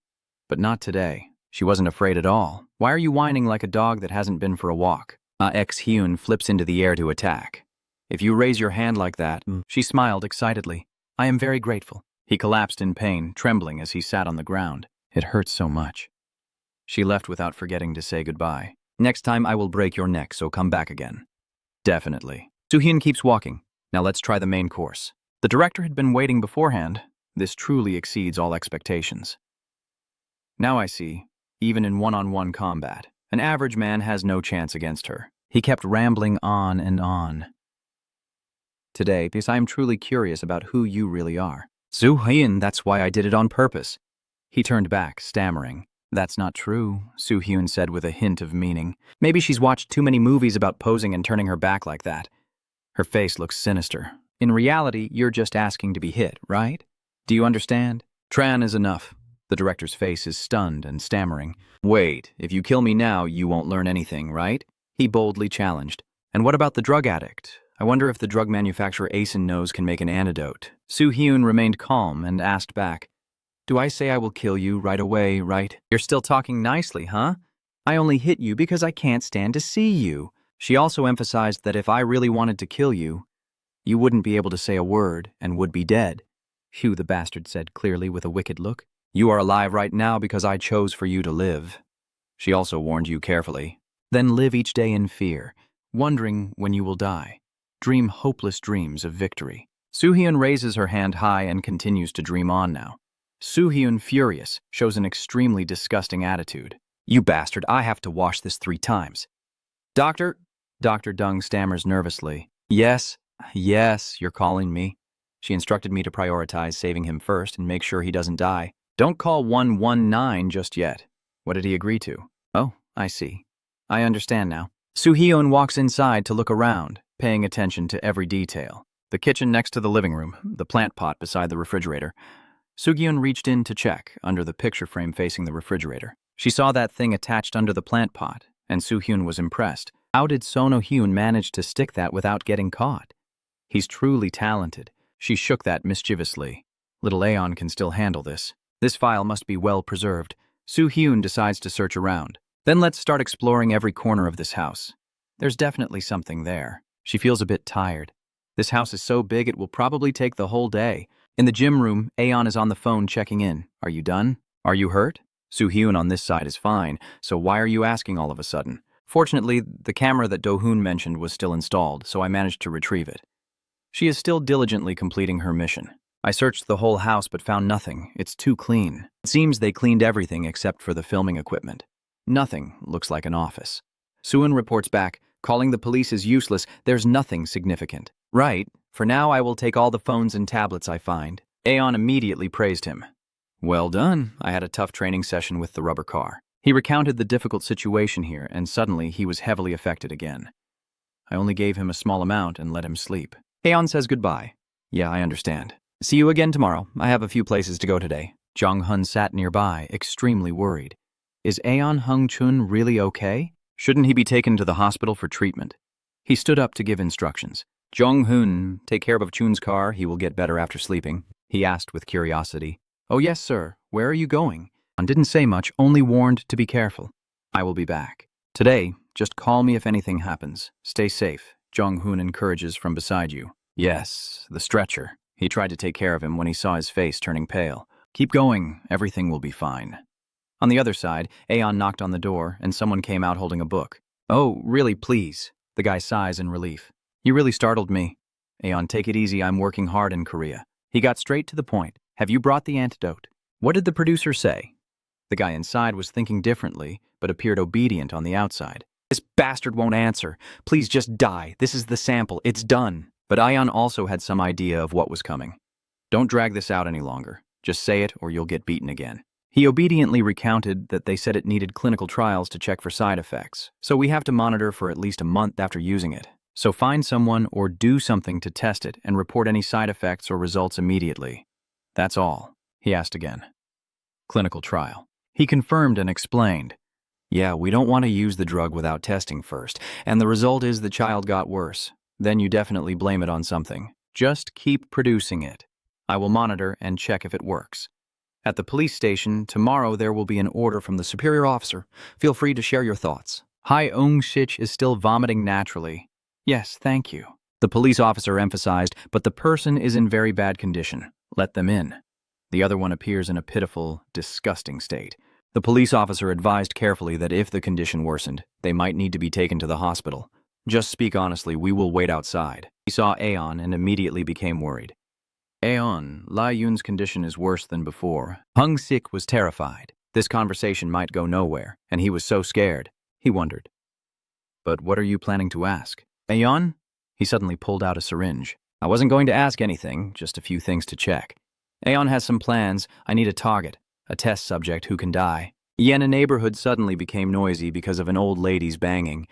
But not today. She wasn't afraid at all. Why are you whining like a dog that hasn't been for a walk? Hyun flips into the air to attack. If you raise your hand like that, she smiled excitedly. I am very grateful. He collapsed in pain, trembling as he sat on the ground. It hurts so much. She left without forgetting to say goodbye. Next time I will break your neck, so come back again. Definitely. Soo-hyun keeps walking. Now let's try the main course. The director had been waiting beforehand. This truly exceeds all expectations. Now I see, even in one-on-one combat, an average man has no chance against her. He kept rambling on and on. Today, because I am truly curious about who you really are. Soo-hyun, that's why I did it on purpose. He turned back, stammering. That's not true, Soo-hyun said with a hint of meaning. Maybe she's watched too many movies about posing and turning her back like that. Her face looks sinister. In reality, you're just asking to be hit, right? Do you understand? Tran is enough. The director's face is stunned and stammering. Wait, if you kill me now, you won't learn anything, right? He boldly challenged. And what about the drug addict? I wonder if the drug manufacturer Asen knows can make an antidote. Soo-hyun remained calm and asked back. Do I say I will kill you right away, right? You're still talking nicely, huh? I only hit you because I can't stand to see you. She also emphasized that if I really wanted to kill you, you wouldn't be able to say a word and would be dead. Phew, the bastard said clearly with a wicked look. You are alive right now because I chose for you to live. She also warned you carefully. Then live each day in fear, wondering when you will die. Dream hopeless dreams of victory. Soo-hyun raises her hand high and continues to dream on now. Soo-hyun, furious, shows an extremely disgusting attitude. You bastard, I have to wash this 3 times. Doctor? Dr. Dung stammers nervously. Yes, you're calling me. She instructed me to prioritize saving him first and make sure he doesn't die. Don't call 119 just yet. What did he agree to? Oh, I see. I understand now. Soo-hyun walks inside to look around, paying attention to every detail. The kitchen next to the living room, the plant pot beside the refrigerator. Soo-hyun reached in to check under the picture frame facing the refrigerator. She saw that thing attached under the plant pot, and Soo-hyun was impressed. How did Sono-hyun manage to stick that without getting caught? He's truly talented. She shook that mischievously. Little Aeon can still handle this. This file must be well preserved. Soo-hyun decides to search around. Then let's start exploring every corner of this house. There's definitely something there. She feels a bit tired. This house is so big it will probably take the whole day. In the gym room, Aeon is on the phone checking in. Are you done? Are you hurt? Soo-hyun on this side is fine, so why are you asking all of a sudden? Fortunately, the camera that Do-hoon mentioned was still installed, so I managed to retrieve it. She is still diligently completing her mission. I searched the whole house but found nothing. It's too clean. It seems they cleaned everything except for the filming equipment. Nothing looks like an office. Suin reports back, calling the police is useless, there's nothing significant. Right, for now I will take all the phones and tablets I find. Aeon immediately praised him. Well done, I had a tough training session with the rubber car. He recounted the difficult situation here, and suddenly he was heavily affected again. I only gave him a small amount and let him sleep. Aeon says goodbye. Yeah, I understand. See you again tomorrow. I have a few places to go today. Jong-hun sat nearby, extremely worried. Is Aeon Hung-chun really okay? Shouldn't he be taken to the hospital for treatment? He stood up to give instructions. Jong-hun, take care of Chun's car. He will get better after sleeping. He asked with curiosity. Oh yes, sir. Where are you going? I didn't say much, only warned to be careful. I will be back. Today, just call me if anything happens. Stay safe, Jong-hun encourages from beside you. Yes, the stretcher. He tried to take care of him when he saw his face turning pale. Keep going, everything will be fine. On the other side, Aeon knocked on the door and someone came out holding a book. Oh, really, please. The guy sighs in relief. You really startled me. Aeon, take it easy, I'm working hard in Korea. He got straight to the point. Have you brought the antidote? What did the producer say? The guy inside was thinking differently, but appeared obedient on the outside. This bastard won't answer. Please just die. This is the sample. It's done. But Aeon also had some idea of what was coming. Don't drag this out any longer. Just say it or you'll get beaten again. He obediently recounted that they said it needed clinical trials to check for side effects, so we have to monitor for at least a month after using it. So find someone or do something to test it and report any side effects or results immediately. That's all, he asked again. Clinical trial. He confirmed and explained. Yeah, we don't want to use the drug without testing first, and the result is the child got worse. Then you definitely blame it on something. Just keep producing it. I will monitor and check if it works. At the police station, tomorrow there will be an order from the superior officer. Feel free to share your thoughts. Hai Ong-shich is still vomiting naturally. Yes, thank you. The police officer emphasized, but the person is in very bad condition. Let them in. The other one appears in a pitiful, disgusting state. The police officer advised carefully that if the condition worsened, they might need to be taken to the hospital. Just speak honestly, we will wait outside. He saw Aeon and immediately became worried. Aeon, Lai Yun's condition is worse than before. Hung Sik was terrified. This conversation might go nowhere, and he was so scared. He wondered. But what are you planning to ask? Aeon? He suddenly pulled out a syringe. I wasn't going to ask anything, just a few things to check. Aeon has some plans. I need a target, a test subject who can die. Yen, a neighborhood suddenly became noisy because of an old lady's banging.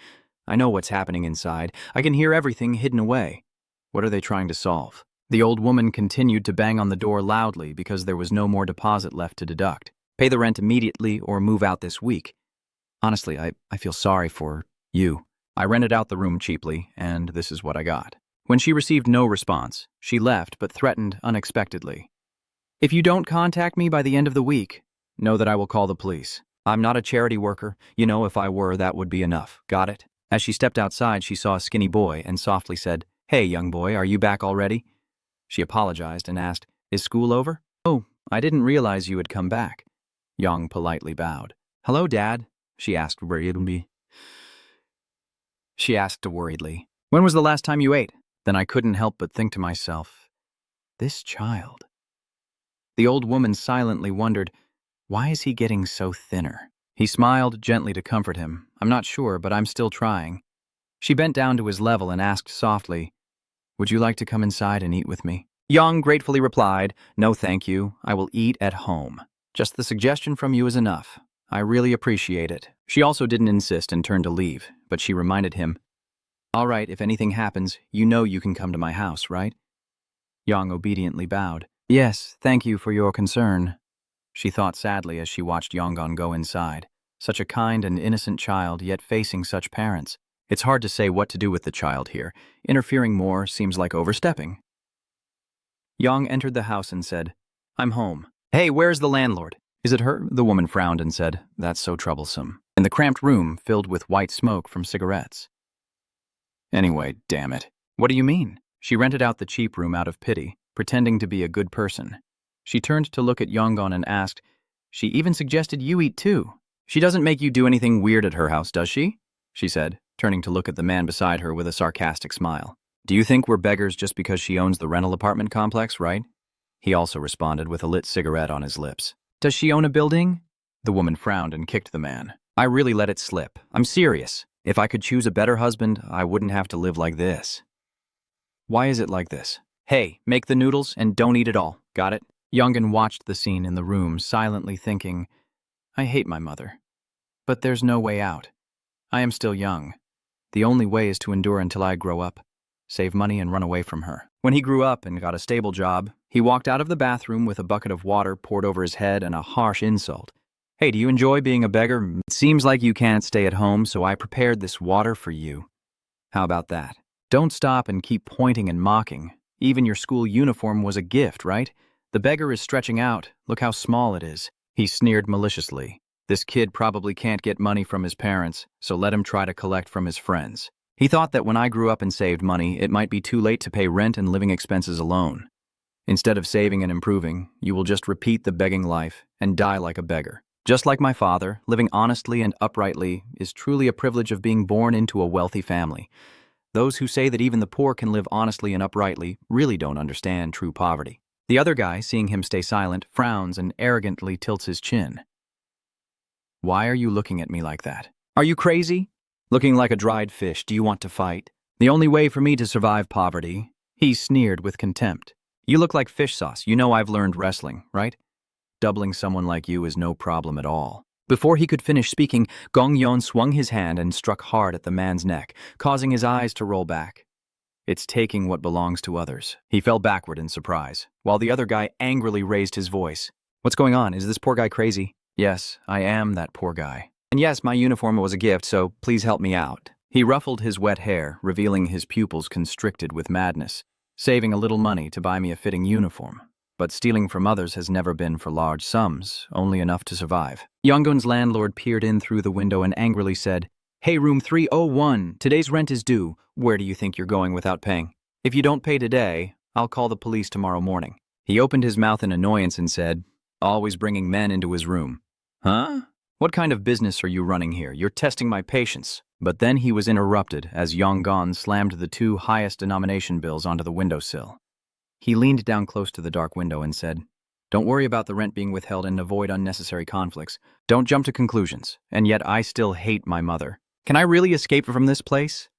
I know what's happening inside. I can hear everything hidden away. What are they trying to solve? The old woman continued to bang on the door loudly because there was no more deposit left to deduct. Pay the rent immediately or move out this week. Honestly, I feel sorry for you. I rented out the room cheaply, and this is what I got. When she received no response, she left but threatened unexpectedly. If you don't contact me by the end of the week, know that I will call the police. I'm not a charity worker. You know, if I were, that would be enough. Got it? As she stepped outside, she saw a skinny boy and softly said, Hey, young boy, are you back already? She apologized and asked, Is school over? Oh, I didn't realize you had come back. Young politely bowed. Hello, Dad, she asked worriedly. When was the last time you ate? Then I couldn't help but think to myself, this child. The old woman silently wondered, why is he getting so thinner? He smiled gently to comfort him. I'm not sure, but I'm still trying. She bent down to his level and asked softly, Would you like to come inside and eat with me? Yang gratefully replied, No thank you, I will eat at home. Just the suggestion from you is enough. I really appreciate it. She also didn't insist and turned to leave, but she reminded him, All right, if anything happens, you know you can come to my house, right? Yang obediently bowed. Yes, thank you for your concern. She thought sadly as she watched Yonggon go inside. Such a kind and innocent child, yet facing such parents. It's hard to say what to do with the child here. Interfering more seems like overstepping. Yang entered the house and said, I'm home. Hey, where's the landlord? Is it her? The woman frowned and said, That's so troublesome. In the cramped room filled with white smoke from cigarettes. Anyway, damn it. What do you mean? She rented out the cheap room out of pity, pretending to be a good person. She turned to look at Yonggon and asked, She even suggested you eat too. She doesn't make you do anything weird at her house, does she? She said, turning to look at the man beside her with a sarcastic smile. Do you think we're beggars just because she owns the rental apartment complex, right? He also responded with a lit cigarette on his lips. Does she own a building? The woman frowned and kicked the man. I really let it slip. I'm serious. If I could choose a better husband, I wouldn't have to live like this. Why is it like this? Hey, make the noodles and don't eat it all. Got it? Youngin watched the scene in the room, silently thinking, I hate my mother. But there's no way out. I am still young. The only way is to endure until I grow up, save money and run away from her. When he grew up and got a stable job, he walked out of the bathroom with a bucket of water poured over his head and a harsh insult. Hey, do you enjoy being a beggar? It seems like you can't stay at home, so I prepared this water for you. How about that? Don't stop and keep pointing and mocking. Even your school uniform was a gift, right? The beggar is stretching out. Look how small it is. He sneered maliciously. This kid probably can't get money from his parents, so let him try to collect from his friends. He thought that when I grew up and saved money, it might be too late to pay rent and living expenses alone. Instead of saving and improving, you will just repeat the begging life and die like a beggar. Just like my father, living honestly and uprightly is truly a privilege of being born into a wealthy family. Those who say that even the poor can live honestly and uprightly really don't understand true poverty. The other guy, seeing him stay silent, frowns and arrogantly tilts his chin. Why are you looking at me like that? Are you crazy? Looking like a dried fish, do you want to fight? The only way for me to survive poverty. He sneered with contempt. You look like fish sauce. You know I've learned wrestling, right? Doubling someone like you is no problem at all. Before he could finish speaking, Gong Yon swung his hand and struck hard at the man's neck, causing his eyes to roll back. It's taking what belongs to others. He fell backward in surprise, while the other guy angrily raised his voice. What's going on? Is this poor guy crazy? Yes, I am that poor guy. And yes, my uniform was a gift, so please help me out. He ruffled his wet hair, revealing his pupils constricted with madness, saving a little money to buy me a fitting uniform. But stealing from others has never been for large sums, only enough to survive. Yonggun's landlord peered in through the window and angrily said, Hey, room 301, today's rent is due. Where do you think you're going without paying? If you don't pay today, I'll call the police tomorrow morning. He opened his mouth in annoyance and said, always bringing men into his room. Huh? What kind of business are you running here? You're testing my patience. But then he was interrupted as Yonggun slammed the 2 highest denomination bills onto the windowsill. He leaned down close to the dark window and said, Don't worry about the rent being withheld and avoid unnecessary conflicts. Don't jump to conclusions. And yet I still hate my mother. Can I really escape from this place?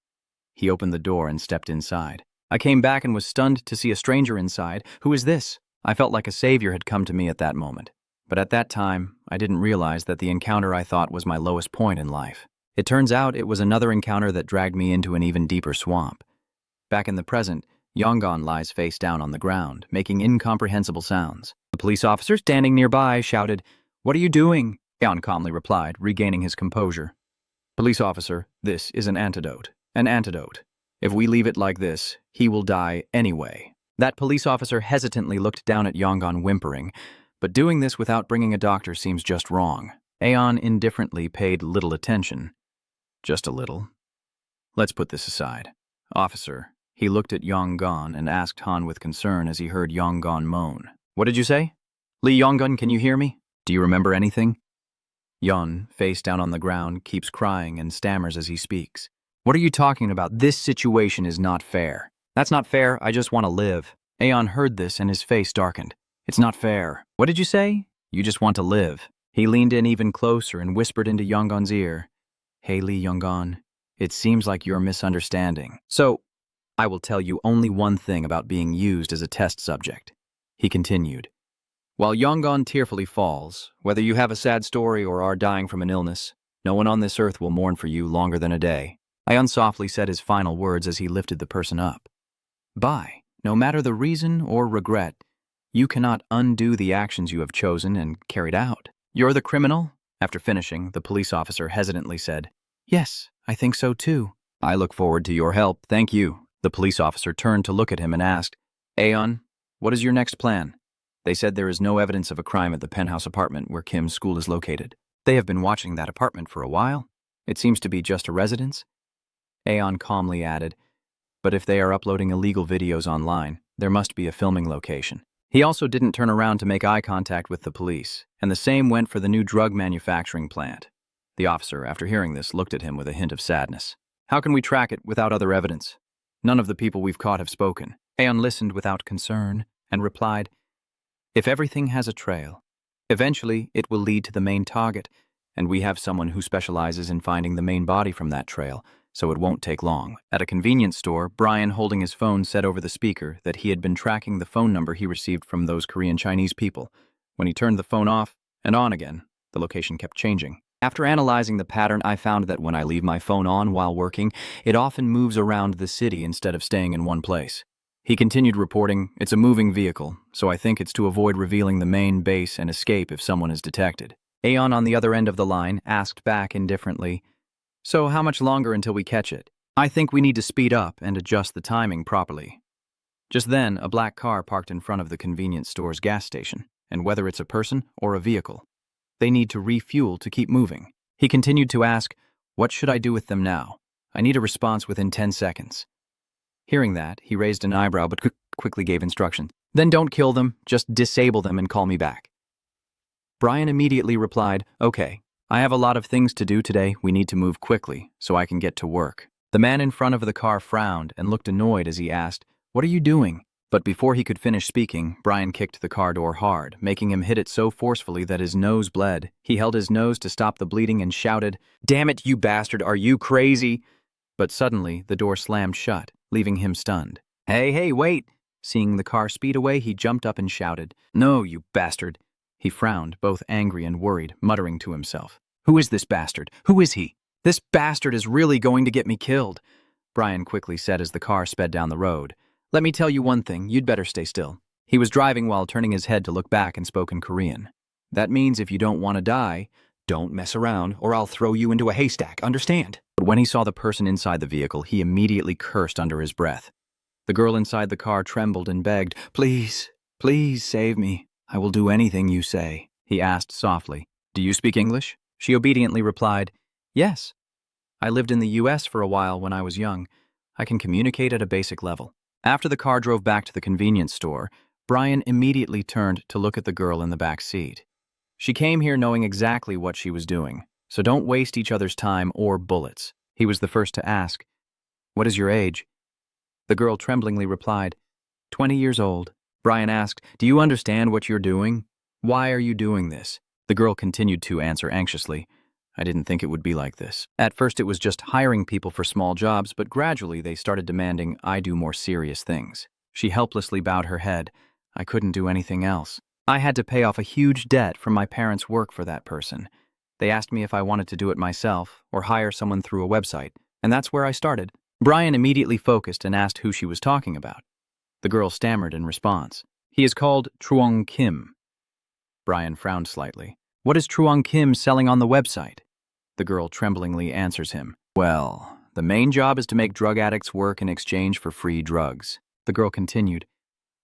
He opened the door and stepped inside. I came back and was stunned to see a stranger inside. Who is this? I felt like a savior had come to me at that moment. But at that time, I didn't realize that the encounter I thought was my lowest point in life. It turns out it was another encounter that dragged me into an even deeper swamp. Back in the present, Yonggun lies face down on the ground, making incomprehensible sounds. The police officer standing nearby shouted, What are you doing? Yon calmly replied, regaining his composure. Police officer, this is an antidote. An antidote. If we leave it like this, he will die anyway. That police officer hesitantly looked down at Yonggun, whimpering, but doing this without bringing a doctor seems just wrong. Aeon indifferently paid little attention. Just a little. Let's put this aside. Officer, he looked at Yonggun and asked Han with concern as he heard Yonggun moan. What did you say? Lee Yonggun, can you hear me? Do you remember anything? Yon, face down on the ground, keeps crying and stammers as he speaks. What are you talking about? This situation is not fair. That's not fair, I just want to live. Aeon heard this and his face darkened. It's not fair. What did you say? You just want to live. He leaned in even closer and whispered into Yonggun's ear. Hey Lee Yonggun, it seems like you're misunderstanding. So, I will tell you only one thing about being used as a test subject. He continued. While Yonggun tearfully falls, whether you have a sad story or are dying from an illness, no one on this earth will mourn for you longer than a day. Aeon softly said his final words as he lifted the person up. Bye. No matter the reason or regret, you cannot undo the actions you have chosen and carried out. You're the criminal? After finishing, the police officer hesitantly said, Yes, I think so too. I look forward to your help, thank you. The police officer turned to look at him and asked, Aeon, what is your next plan? They said there is no evidence of a crime at the penthouse apartment where Kim's school is located. They have been watching that apartment for a while. It seems to be just a residence. Aeon calmly added, But if they are uploading illegal videos online, there must be a filming location. He also didn't turn around to make eye contact with the police, and the same went for the new drug manufacturing plant. The officer, after hearing this, looked at him with a hint of sadness. How can we track it without other evidence? None of the people we've caught have spoken. Aeon listened without concern and replied, If everything has a trail, eventually it will lead to the main target, and we have someone who specializes in finding the main body from that trail, so it won't take long. At a convenience store, Brian, holding his phone, said over the speaker that he had been tracking the phone number he received from those Korean Chinese people. When he turned the phone off and on again, the location kept changing. After analyzing the pattern, I found that when I leave my phone on while working, it often moves around the city instead of staying in one place. He continued reporting, "It's a moving vehicle, so I think it's to avoid revealing the main base and escape if someone is detected." Aeon, on the other end of the line, asked back indifferently, "So how much longer until we catch it?" "I think we need to speed up and adjust the timing properly." Just then, a black car parked in front of the convenience store's gas station, and whether it's a person or a vehicle, they need to refuel to keep moving. He continued to ask, "What should I do with them now? I need a response within 10 seconds. Hearing that, he raised an eyebrow but quickly gave instructions. "Then don't kill them, just disable them and call me back." Brian immediately replied, "Okay, I have a lot of things to do today. We need to move quickly so I can get to work." The man in front of the car frowned and looked annoyed as he asked, "What are you doing?" But before he could finish speaking, Brian kicked the car door hard, making him hit it so forcefully that his nose bled. He held his nose to stop the bleeding and shouted, "Damn it, you bastard, are you crazy?" But suddenly, the door slammed shut, leaving him stunned. Hey, wait!" Seeing the car speed away, he jumped up and shouted, "No, you bastard!" He frowned, both angry and worried, muttering to himself, "Who is this bastard? Who is he? This bastard is really going to get me killed," Brian quickly said as the car sped down the road. "Let me tell you one thing, you'd better stay still." He was driving while turning his head to look back and spoke in Korean. "That means if you don't want to die, don't mess around or I'll throw you into a haystack, understand?" But when he saw the person inside the vehicle, he immediately cursed under his breath. The girl inside the car trembled and begged, "Please, please save me. I will do anything you say." He asked softly, "Do you speak English?" She obediently replied, "Yes. I lived in the US for a while when I was young. I can communicate at a basic level." After the car drove back to the convenience store, Brian immediately turned to look at the girl in the back seat. "She came here knowing exactly what she was doing, so don't waste each other's time or bullets." He was the first to ask, "What is your age?" The girl tremblingly replied, 20 years old. Brian asked, "Do you understand what you're doing? Why are you doing this?" The girl continued to answer anxiously, "I didn't think it would be like this. At first it was just hiring people for small jobs, but gradually they started demanding I do more serious things." She helplessly bowed her head. "I couldn't do anything else. I had to pay off a huge debt from my parents' work for that person. They asked me if I wanted to do it myself or hire someone through a website, and that's where I started." Brian immediately focused and asked who she was talking about. The girl stammered in response. "He is called Truong Kim." Brian frowned slightly. "What is Truong Kim selling on the website?" The girl tremblingly answers him, "Well, the main job is to make drug addicts work in exchange for free drugs." The girl continued,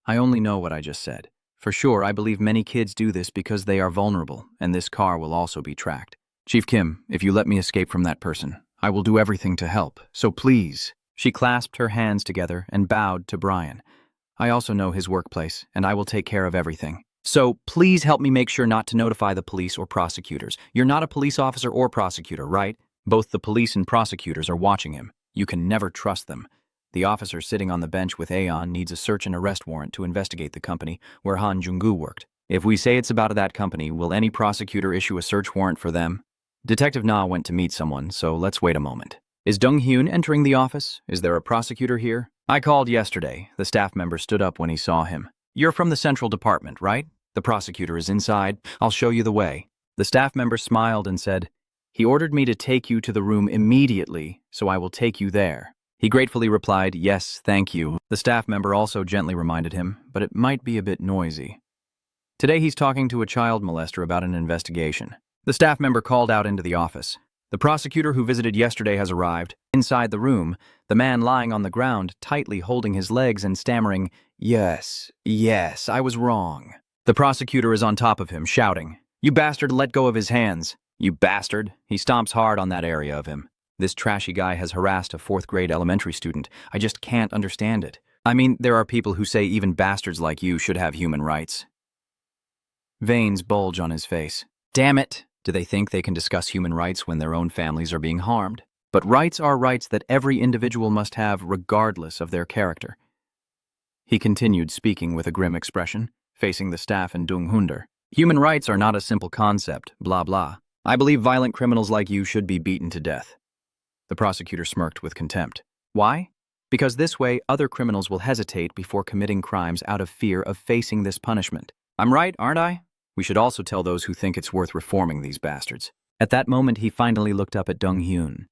"I only know what I just said. For sure, I believe many kids do this because they are vulnerable, and this car will also be tracked. Chief Kim, if you let me escape from that person, I will do everything to help, so please." She clasped her hands together and bowed to Brian. "I also know his workplace, and I will take care of everything. So please help me make sure not to notify the police or prosecutors. You're not a police officer or prosecutor, right? Both the police and prosecutors are watching him. You can never trust them. The officer sitting on the bench with Aeon needs a search and arrest warrant to investigate the company where Han Jung-gu worked. If we say it's about that company, will any prosecutor issue a search warrant for them?" Detective Na went to meet someone, so let's wait a moment. "Is Dong-hyun entering the office? Is there a prosecutor here?" "I called yesterday." The staff member stood up when he saw him. "You're from the central department, right?" "The prosecutor is inside. I'll show you the way." The staff member smiled and said, "He ordered me to take you to the room immediately, so I will take you there." He gratefully replied, "Yes, thank you." The staff member also gently reminded him, but it might be a bit noisy. Today he's talking to a child molester about an investigation. The staff member called out into the office. "The prosecutor who visited yesterday has arrived." Inside the room, the man lying on the ground, tightly holding his legs and stammering, Yes, I was wrong." The prosecutor is on top of him, shouting, "You bastard, let go of his hands. You bastard." He stomps hard on that area of him. "This trashy guy has harassed a 4th grade elementary student. I just can't understand it. I mean, there are people who say even bastards like you should have human rights." Veins bulge on his face. Damn it! Do they think they can discuss human rights when their own families are being harmed? But rights are rights that every individual must have regardless of their character. He continued, speaking with a grim expression, facing the staff and Dung Hunder. "Human rights are not a simple concept, blah blah. I believe violent criminals like you should be beaten to death. The prosecutor smirked with contempt. Why? Because this way other criminals will hesitate before committing crimes out of fear of facing this punishment. I'm right, aren't I? We should also tell those who think it's worth reforming these bastards. At that moment, he finally looked up at Dong-hyun.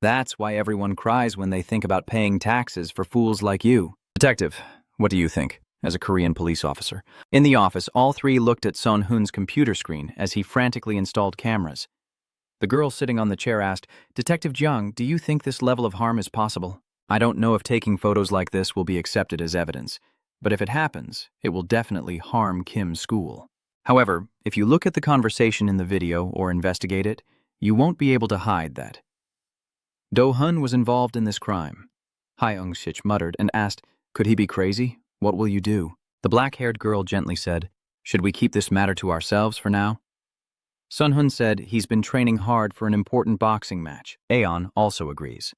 That's why everyone cries when they think about paying taxes for fools like you. Detective, what do you think, as a Korean police officer? In the office, all three looked at Son-hun's computer screen as he frantically installed cameras. The girl sitting on the chair asked, Detective Jung, do you think this level of harm is possible? I don't know if taking photos like this will be accepted as evidence, but if it happens, it will definitely harm Kim's school. However, if you look at the conversation in the video or investigate it, you won't be able to hide that. Do-hun was involved in this crime. Hyung-sik muttered and asked, could he be crazy? What will you do? The black-haired girl gently said, should we keep this matter to ourselves for now? Son-hun said he's been training hard for an important boxing match. Aeon also agrees.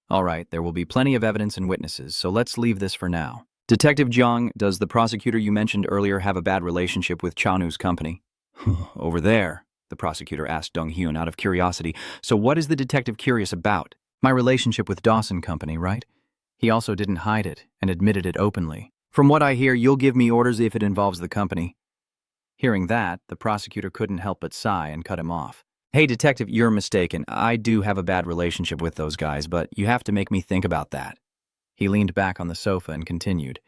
All right, there will be plenty of evidence and witnesses, so let's leave this for now. Detective Jung, does the prosecutor you mentioned earlier have a bad relationship with Chanu's company? Over there, the prosecutor asked Dong-hyun out of curiosity. So what is the detective curious about? My relationship with Dawson Company, right? He also didn't hide it and admitted it openly. From what I hear, you'll give me orders if it involves the company. Hearing that, the prosecutor couldn't help but sigh and cut him off. Hey, detective, you're mistaken. I do have a bad relationship with those guys, but you have to make me think about that. He leaned back on the sofa and continued.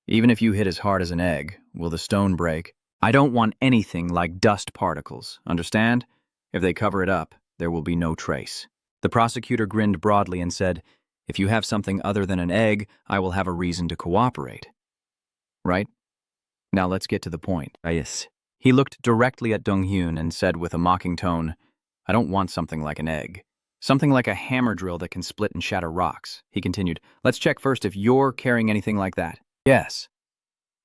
Even if you hit as hard as an egg, will the stone break? I don't want anything like dust particles, understand? If they cover it up, there will be no trace. The prosecutor grinned broadly and said, if you have something other than an egg, I will have a reason to cooperate. Right? Now let's get to the point. Yes. He looked directly at Dong-hyun and said with a mocking tone, I don't want something like an egg. Something like a hammer drill that can split and shatter rocks. He continued, let's check first if you're carrying anything like that. Yes.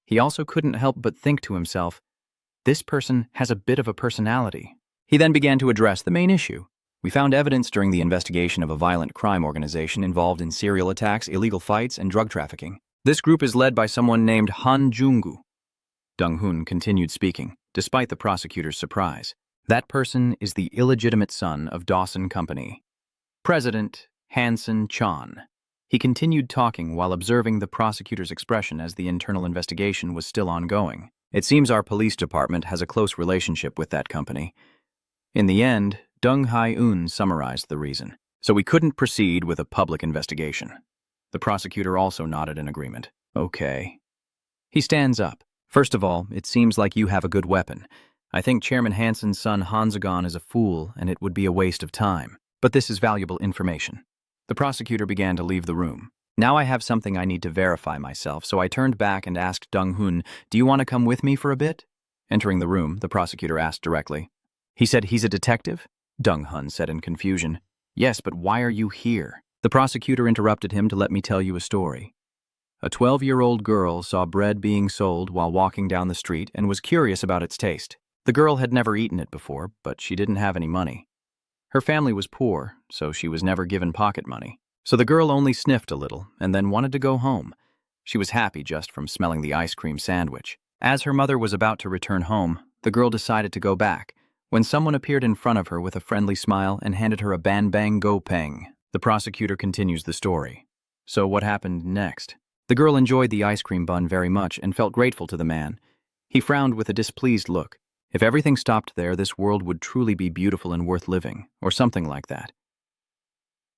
He also couldn't help but think to himself, this person has a bit of a personality. He then began to address the main issue. We found evidence during the investigation of a violent crime organization involved in serial attacks, illegal fights, and drug trafficking. This group is led by someone named Han Jung-gu. Dong-hun continued speaking, despite the prosecutor's surprise. That person is the illegitimate son of Dawson Company. President Hansen Chan. He continued talking while observing the prosecutor's expression as the internal investigation was still ongoing. It seems our police department has a close relationship with that company. In the end, Dong Hai-eun summarized the reason. So we couldn't proceed with a public investigation. The prosecutor also nodded in agreement. Okay. He stands up. First of all, it seems like you have a good weapon. I think Chairman Hansen's son Hansagon is a fool and it would be a waste of time. But this is valuable information. The prosecutor began to leave the room. Now I have something I need to verify myself, so I turned back and asked Dong-hun, do you want to come with me for a bit? Entering the room, the prosecutor asked directly. He said he's a detective? Dong-hun said in confusion. Yes, but why are you here? The prosecutor interrupted him to let me tell you a story. A 12-year-old girl saw bread being sold while walking down the street and was curious about its taste. The girl had never eaten it before, but she didn't have any money. Her family was poor, so she was never given pocket money. So the girl only sniffed a little and then wanted to go home. She was happy just from smelling the ice cream sandwich. As her mother was about to return home, the girl decided to go back, when someone appeared in front of her with a friendly smile and handed her a ban bang go peng. The prosecutor continues the story. So what happened next? The girl enjoyed the ice cream bun very much and felt grateful to the man. He frowned with a displeased look. If everything stopped there, this world would truly be beautiful and worth living, or something like that.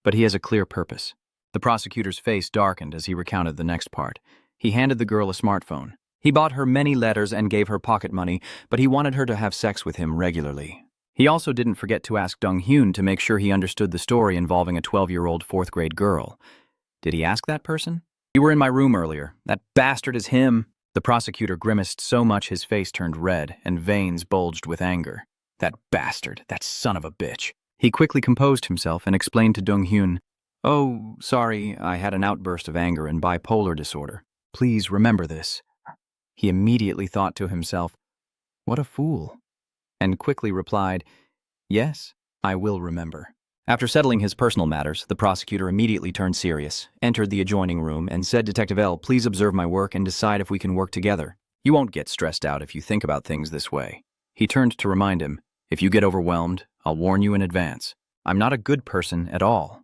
But he has a clear purpose. The prosecutor's face darkened as he recounted the next part. He handed the girl a smartphone. He bought her many letters and gave her pocket money, but he wanted her to have sex with him regularly. He also didn't forget to ask Dong-hyun to make sure he understood the story involving a 12-year-old fourth-grade girl. Did he ask that person? You were in my room earlier. That bastard is him. The prosecutor grimaced so much his face turned red and veins bulged with anger. That bastard, that son of a bitch. He quickly composed himself and explained to Dong-hyun, oh, sorry, I had an outburst of anger and bipolar disorder. Please remember this. He immediately thought to himself, what a fool, and quickly replied, yes, I will remember. After settling his personal matters, the prosecutor immediately turned serious, entered the adjoining room, and said, Detective L, please observe my work and decide if we can work together. You won't get stressed out if you think about things this way. He turned to remind him, if you get overwhelmed, I'll warn you in advance. I'm not a good person at all.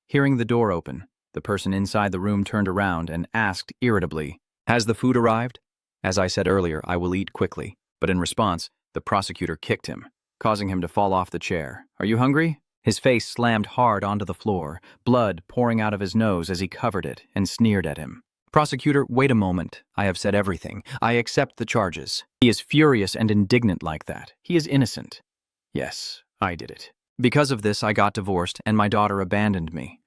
Hearing the door open, the person inside the room turned around and asked irritably, "Has the food arrived?" As I said earlier, I will eat quickly. But in response, the prosecutor kicked him, causing him to fall off the chair. "Are you hungry?" His face slammed hard onto the floor, blood pouring out of his nose as he covered it and sneered at him. "Prosecutor, wait a moment. I have said everything. I accept the charges." He is furious and indignant like that. He is innocent. "Yes, I did it. Because of this, I got divorced and my daughter abandoned me."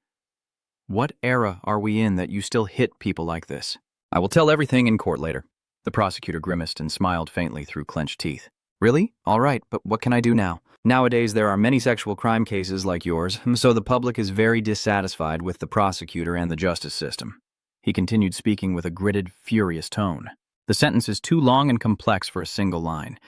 "What era are we in that you still hit people like this?" "I will tell everything in court later." The prosecutor grimaced and smiled faintly through clenched teeth. "Really? All right, but what can I do now?" "Nowadays, there are many sexual crime cases like yours, so the public is very dissatisfied with the prosecutor and the justice system." He continued speaking with a gritted, furious tone. "The sentence is too long and complex for a single line.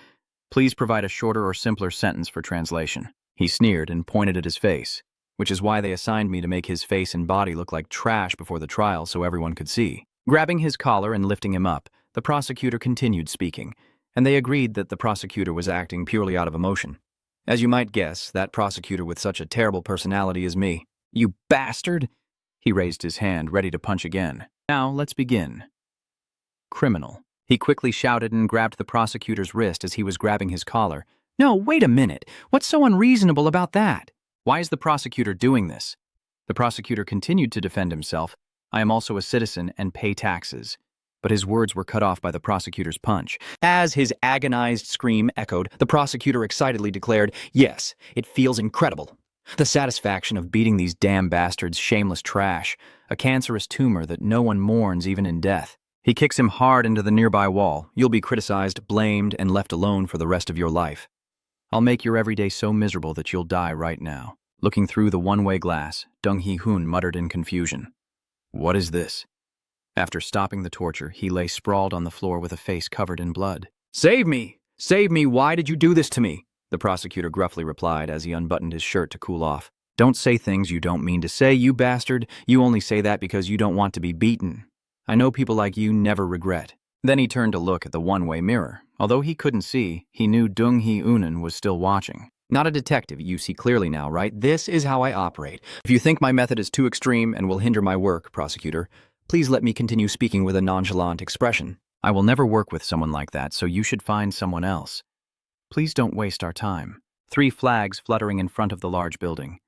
Please provide a shorter or simpler sentence for translation." He sneered and pointed at his face, which is why they assigned me to make his face and body look like trash before the trial so everyone could see. Grabbing his collar and lifting him up, the prosecutor continued speaking, and they agreed that the prosecutor was acting purely out of emotion. As you might guess, that prosecutor with such a terrible personality is me. "You bastard!" He raised his hand, ready to punch again. "Now, let's begin." "Criminal." He quickly shouted and grabbed the prosecutor's wrist as he was grabbing his collar. "No, wait a minute. What's so unreasonable about that?" "Why is the prosecutor doing this?" The prosecutor continued to defend himself. "I am also a citizen and pay taxes." But his words were cut off by the prosecutor's punch. As his agonized scream echoed, the prosecutor excitedly declared, "Yes, it feels incredible. The satisfaction of beating these damn bastards' shameless trash, a cancerous tumor that no one mourns even in death." He kicks him hard into the nearby wall. "You'll be criticized, blamed, and left alone for the rest of your life. I'll make your everyday so miserable that you'll die right now." Looking through the one-way glass, Dong Hee-hoon muttered in confusion, "What is this?" After stopping the torture, he lay sprawled on the floor with a face covered in blood. "Save me! Save me! Why did you do this to me?" the prosecutor gruffly replied as he unbuttoned his shirt to cool off. "Don't say things you don't mean to say, you bastard. You only say that because you don't want to be beaten. I know people like you never regret." Then he turned to look at the one-way mirror. Although he couldn't see, he knew Dong Hee-hoon was still watching. "Not a detective, you see clearly now, right? This is how I operate. If you think my method is too extreme and will hinder my work, prosecutor, please let me continue speaking with a nonchalant expression." "I will never work with someone like that, so you should find someone else. Please don't waste our time." 3 flags fluttering in front of the large building.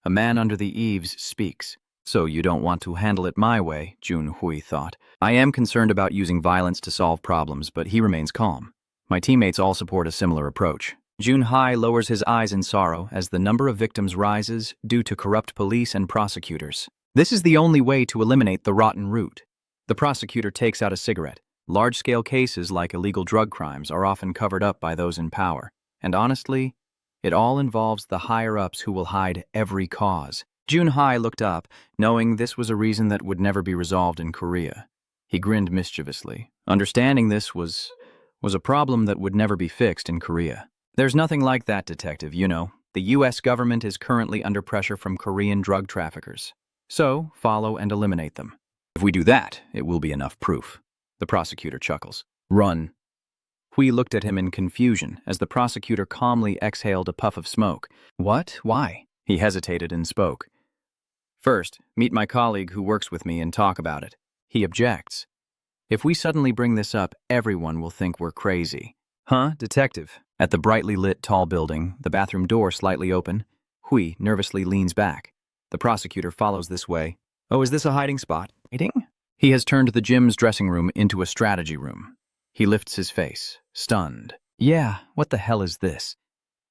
A man under the eaves speaks. "So you don't want to handle it my way," Jun Hui thought. "I am concerned about using violence to solve problems, but he remains calm. My teammates all support a similar approach." Jun Hai lowers his eyes in sorrow as the number of victims rises due to corrupt police and prosecutors. This is the only way to eliminate the rotten root. The prosecutor takes out a cigarette. Large-scale cases like illegal drug crimes are often covered up by those in power. And honestly, it all involves the higher-ups who will hide every cause. Jun Hai looked up, knowing this was a reason that would never be resolved in Korea. He grinned mischievously, understanding this was a problem that would never be fixed in Korea. "There's nothing like that, detective, you know. The U.S. government is currently under pressure from Korean drug traffickers. So, follow and eliminate them. If we do that, it will be enough proof." The prosecutor chuckles. "Run." Hui looked at him in confusion as the prosecutor calmly exhaled a puff of smoke. "What? Why?" He hesitated and spoke. "First, meet my colleague who works with me and talk about it." He objects. "If we suddenly bring this up, everyone will think we're crazy." "Huh, detective?" At the brightly lit tall building, the bathroom door slightly open, Hui nervously leans back. The prosecutor follows this way. "Oh, is this a hiding spot?" "Hiding?" He has turned the gym's dressing room into a strategy room. He lifts his face, stunned. "Yeah, what the hell is this?"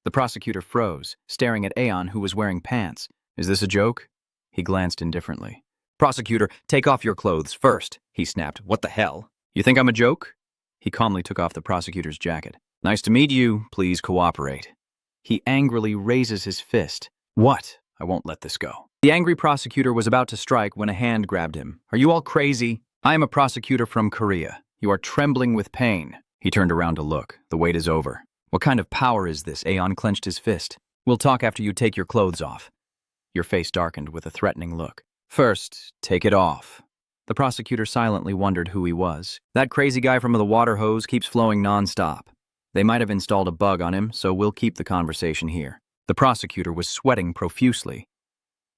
The prosecutor froze, staring at Aeon, who was wearing pants. "Is this a joke?" He glanced indifferently. "Prosecutor, take off your clothes first," he snapped. "What the hell? You think I'm a joke?" He calmly took off the prosecutor's jacket. "Nice to meet you. Please cooperate." He angrily raises his fist. "What? I won't let this go." The angry prosecutor was about to strike when a hand grabbed him. "Are you all crazy? I am a prosecutor from Korea. You are trembling with pain." He turned around to look. The wait is over. "What kind of power is this?" Aeon clenched his fist. "We'll talk after you take your clothes off." Your face darkened with a threatening look. "First, take it off." The prosecutor silently wondered who he was. That crazy guy from the water hose keeps flowing non-stop. They might have installed a bug on him, so we'll keep the conversation here. The prosecutor was sweating profusely.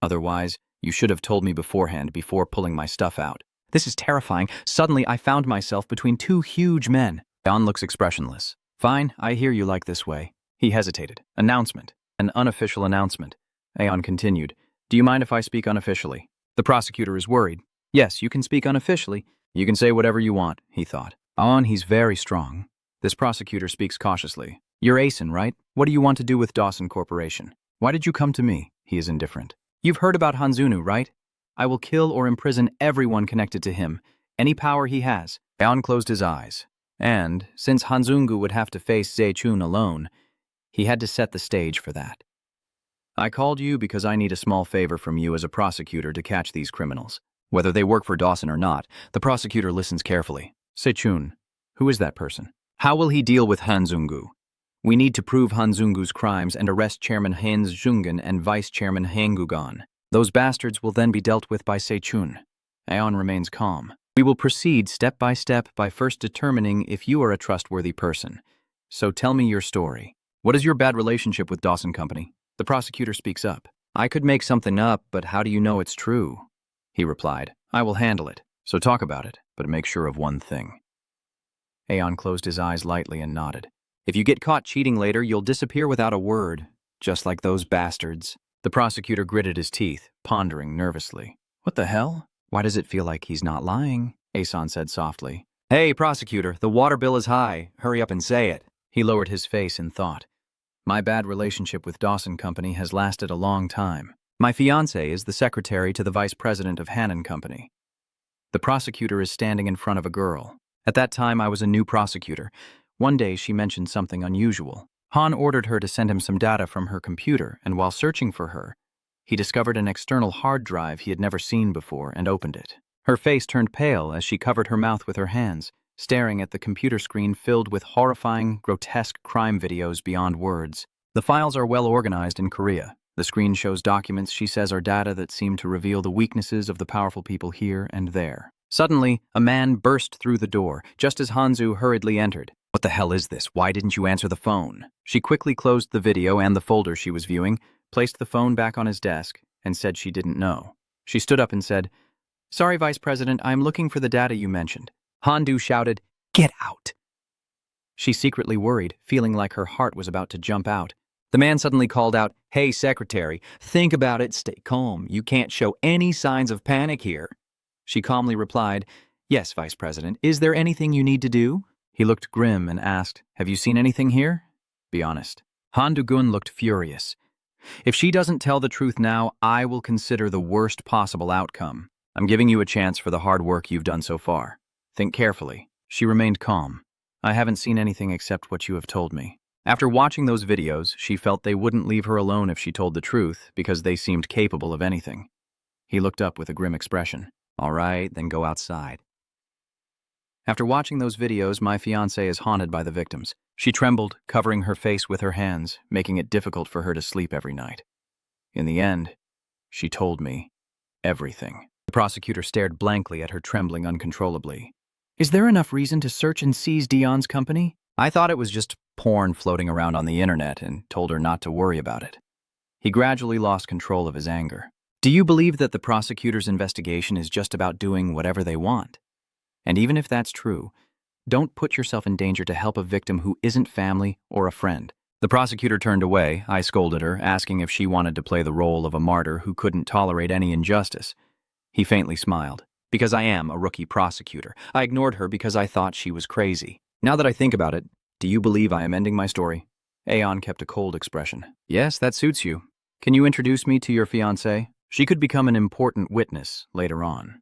Otherwise, you should have told me beforehand before pulling my stuff out. This is terrifying. Suddenly, I found myself between two huge men. Don looks expressionless. Fine, I hear you like this way. He hesitated. Announcement. An unofficial announcement. Aeon continued. Do you mind if I speak unofficially? The prosecutor is worried. Yes, you can speak unofficially. You can say whatever you want, he thought. Aeon, he's very strong. This prosecutor speaks cautiously. You're Aeson, right? What do you want to do with Dawson Corporation? Why did you come to me? He is indifferent. You've heard about Hanzunu, right? I will kill or imprison everyone connected to him. Any power he has. Aeon closed his eyes. And, since Hanzungu would have to face Zechun alone, he had to set the stage for that. I called you because I need a small favor from you as a prosecutor to catch these criminals. Whether they work for Dawson or not, the prosecutor listens carefully. Zechun, who is that person? How will he deal with Hanzungu? We need to prove Hanzungu's crimes and arrest Chairman Hans Jungen and Vice Chairman Hangugan. Those bastards will then be dealt with by Zechun. Aeon remains calm. We will proceed step by first determining if you are a trustworthy person. So tell me your story. What is your bad relationship with Dawson Company? The prosecutor speaks up. I could make something up, but how do you know it's true? He replied. I will handle it. So talk about it, but make sure of one thing. Aeon closed his eyes lightly and nodded. If you get caught cheating later, you'll disappear without a word, just like those bastards. The prosecutor gritted his teeth, pondering nervously. What the hell? Why does it feel like he's not lying? Aeson said softly. Hey, prosecutor, the water bill is high. Hurry up and say it. He lowered his face in thought. My bad relationship with Dawson Company has lasted a long time. My fiancée is the secretary to the vice president of Hannon Company. The prosecutor is standing in front of a girl. At that time, I was a new prosecutor. One day, she mentioned something unusual. Han ordered her to send him some data from her computer, and while searching for her, he discovered an external hard drive he had never seen before and opened it. Her face turned pale as she covered her mouth with her hands, staring at the computer screen filled with horrifying, grotesque crime videos beyond words. The files are well organized in Korea. The screen shows documents she says are data that seem to reveal the weaknesses of the powerful people here and there. Suddenly, a man burst through the door, just as Hanzu hurriedly entered. What the hell is this? Why didn't you answer the phone? She quickly closed the video and the folder she was viewing, placed the phone back on his desk, and said she didn't know. She stood up and said, Sorry, Vice President, I'm looking for the data you mentioned. Handu shouted, Get out! She secretly worried, feeling like her heart was about to jump out. The man suddenly called out, Hey, Secretary, think about it, stay calm. You can't show any signs of panic here. She calmly replied, Yes, Vice President, is there anything you need to do? He looked grim and asked, Have you seen anything here? Be honest. Han Du-gun looked furious. If she doesn't tell the truth now, I will consider the worst possible outcome. I'm giving you a chance for the hard work you've done so far. Think carefully. She remained calm. I haven't seen anything except what you have told me. After watching those videos, she felt they wouldn't leave her alone if she told the truth because they seemed capable of anything. He looked up with a grim expression. All right, then go outside. After watching those videos, my fiancée is haunted by the victims. She trembled, covering her face with her hands, making it difficult for her to sleep every night. In the end, she told me everything. The prosecutor stared blankly at her, trembling uncontrollably. Is there enough reason to search and seize Dion's company? I thought it was just porn floating around on the internet and told her not to worry about it. He gradually lost control of his anger. Do you believe that the prosecutor's investigation is just about doing whatever they want? And even if that's true, don't put yourself in danger to help a victim who isn't family or a friend. The prosecutor turned away. I scolded her, asking if she wanted to play the role of a martyr who couldn't tolerate any injustice. He faintly smiled. Because I am a rookie prosecutor. I ignored her because I thought she was crazy. Now that I think about it, do you believe I am ending my story? Aeon kept a cold expression. Yes, that suits you. Can you introduce me to your fiancée? She could become an important witness later on.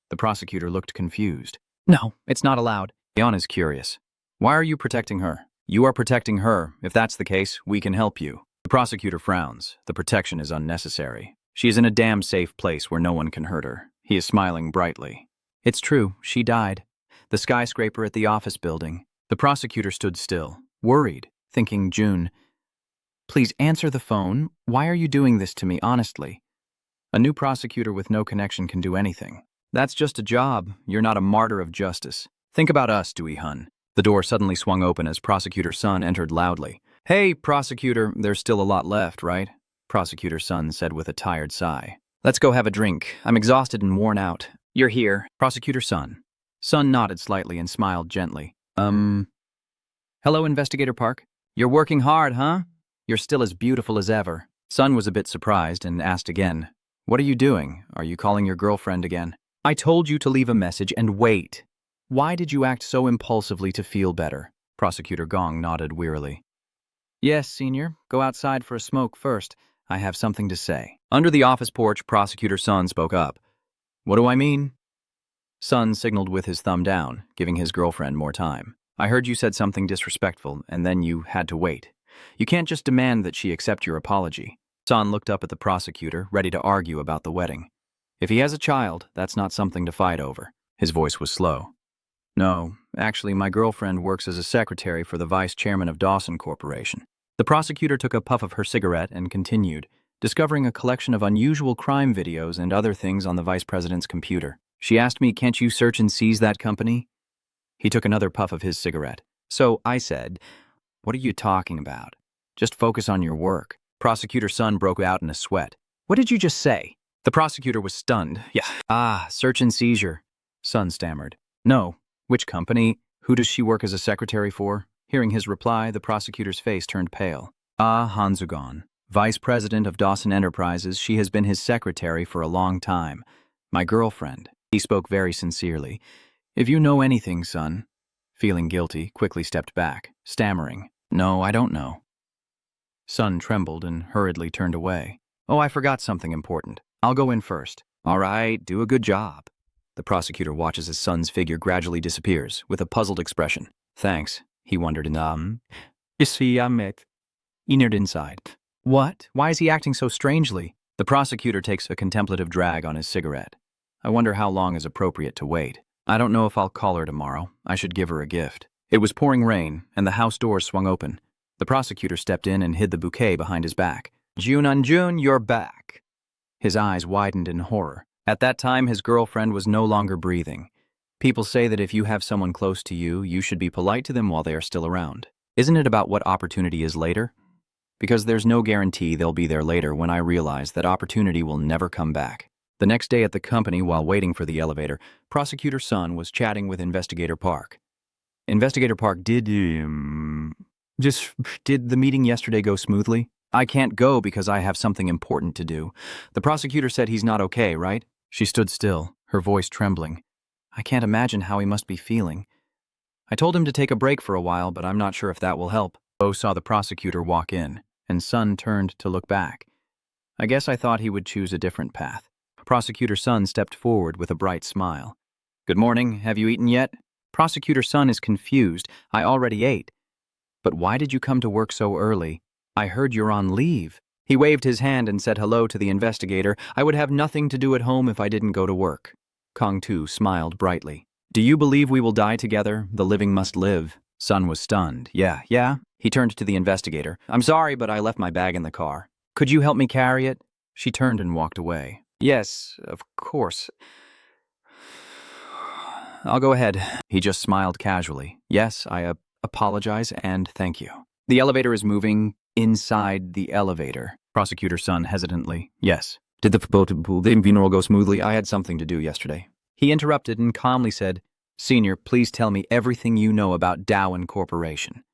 The prosecutor looked confused. No, it's not allowed. Aeon is curious. Why are you protecting her? You are protecting her. If that's the case, we can help you. The prosecutor frowns. The protection is unnecessary. She is in a damn safe place where no one can hurt her. He is smiling brightly. It's true, she died. The skyscraper at the office building. The prosecutor stood still, worried, thinking June. Please answer the phone. Why are you doing this to me, honestly? A new prosecutor with no connection can do anything. That's just a job. You're not a martyr of justice. Think about us, Dewey Hun. The door suddenly swung open as Prosecutor Sun entered loudly. Hey, prosecutor, there's still a lot left, right? Prosecutor Sun said with a tired sigh. Let's go have a drink. I'm exhausted and worn out. You're here. Prosecutor Sun. Sun nodded slightly and smiled gently. Hello, Investigator Park. You're working hard, huh? You're still as beautiful as ever. Sun was a bit surprised and asked again. What are you doing? Are you calling your girlfriend again? I told you to leave a message and wait. Why did you act so impulsively to feel better? Prosecutor Gong nodded wearily. Yes, Senior. Go outside for a smoke first. I have something to say. Under the office porch, Prosecutor Sun spoke up. What do I mean? Sun signaled with his thumb down, giving his girlfriend more time. I heard you said something disrespectful, and then you had to wait. You can't just demand that she accept your apology. Sun looked up at the prosecutor, ready to argue about the wedding. If he has a child, that's not something to fight over. His voice was slow. No, actually, my girlfriend works as a secretary for the vice chairman of Dawson Corporation. The prosecutor took a puff of her cigarette and continued, discovering a collection of unusual crime videos and other things on the vice president's computer. She asked me, can't you search and seize that company? He took another puff of his cigarette. So I said, what are you talking about? Just focus on your work. Prosecutor Sun broke out in a sweat. What did you just say? The prosecutor was stunned. Yeah. Search and seizure. Sun stammered. No. Which company? Who does she work as a secretary for? Hearing his reply, the prosecutor's face turned pale. Hansugon, vice president of Dawson Enterprises. She has been his secretary for a long time. My girlfriend. He spoke very sincerely. If you know anything, son. Feeling guilty, quickly stepped back, stammering. No, I don't know. Sun trembled and hurriedly turned away. Oh, I forgot something important. I'll go in first. All right, do a good job. The prosecutor watches his son's figure gradually disappears, with a puzzled expression. Thanks, he wondered in inert inside. What? Why is he acting so strangely? The prosecutor takes a contemplative drag on his cigarette. I wonder how long is appropriate to wait. I don't know if I'll call her tomorrow. I should give her a gift. It was pouring rain, and the house doors swung open. The prosecutor stepped in and hid the bouquet behind his back. Jun, you're back. His eyes widened in horror. At that time, his girlfriend was no longer breathing. People say that if you have someone close to you, you should be polite to them while they are still around. Isn't it about what opportunity is later? Because there's no guarantee they'll be there later when I realize that opportunity will never come back. The next day at the company, while waiting for the elevator, Prosecutor Sun was chatting with Investigator Park. Investigator Park, did the meeting yesterday go smoothly? I can't go because I have something important to do. The prosecutor said he's not okay, right? She stood still, her voice trembling. I can't imagine how he must be feeling. I told him to take a break for a while, but I'm not sure if that will help. Bo saw the prosecutor walk in, and Sun turned to look back. I guess I thought he would choose a different path. Prosecutor Sun stepped forward with a bright smile. Good morning, have you eaten yet? Prosecutor Sun is confused. I already ate. But why did you come to work so early? I heard you're on leave. He waved his hand and said hello to the investigator. I would have nothing to do at home if I didn't go to work. Kong Tu smiled brightly. Do you believe we will die together? The living must live. Sun was stunned. Yeah. He turned to the investigator. I'm sorry, but I left my bag in the car. Could you help me carry it? She turned and walked away. Yes, of course. I'll go ahead. He just smiled casually. Yes, I apologize and thank you. The elevator is moving inside the elevator. Prosecutor Sun hesitantly. Yes. Did the funeral go smoothly? I had something to do yesterday. He interrupted and calmly said, Senior, please tell me everything you know about Dowen Corporation.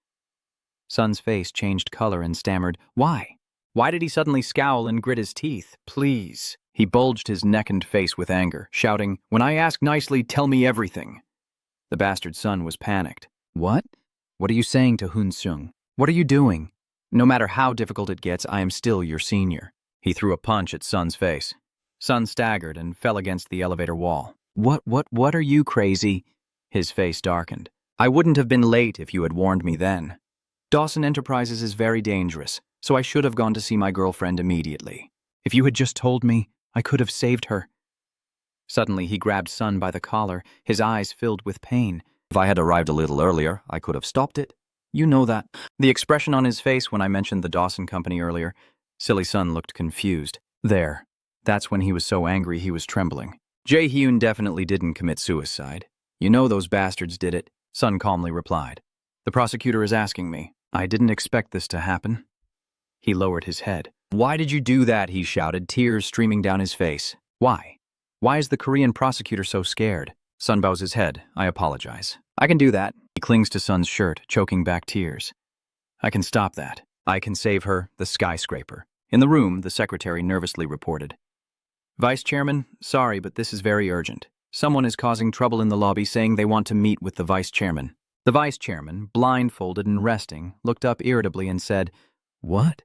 Sun's face changed color and stammered, Why? Why did he suddenly scowl and grit his teeth? Please. He bulged his neck and face with anger, shouting, When I ask nicely, tell me everything. The bastard son was panicked. What? What are you saying to Hun Seung? What are you doing? No matter how difficult it gets, I am still your senior. He threw a punch at Sun's face. Sun staggered and fell against the elevator wall. What are you crazy? His face darkened. I wouldn't have been late if you had warned me then. Dawson Enterprises is very dangerous, so I should have gone to see my girlfriend immediately. If you had just told me, I could have saved her. Suddenly, he grabbed Sun by the collar, his eyes filled with pain. If I had arrived a little earlier, I could have stopped it. You know that. The expression on his face when I mentioned the Dawson Company earlier, Silly Sun looked confused. There. That's when he was so angry he was trembling. Jae-hyun definitely didn't commit suicide. You know those bastards did it, Sun calmly replied. The prosecutor is asking me. I didn't expect this to happen. He lowered his head. Why did you do that? He shouted, tears streaming down his face. Why? Why is the Korean prosecutor so scared? Sun bows his head. I apologize. I can do that. He clings to Sun's shirt, choking back tears. I can stop that. I can save her, the skyscraper. In the room, the secretary nervously reported. Vice Chairman, sorry, but this is very urgent. Someone is causing trouble in the lobby saying they want to meet with the Vice Chairman. The Vice Chairman, blindfolded and resting, looked up irritably and said, What?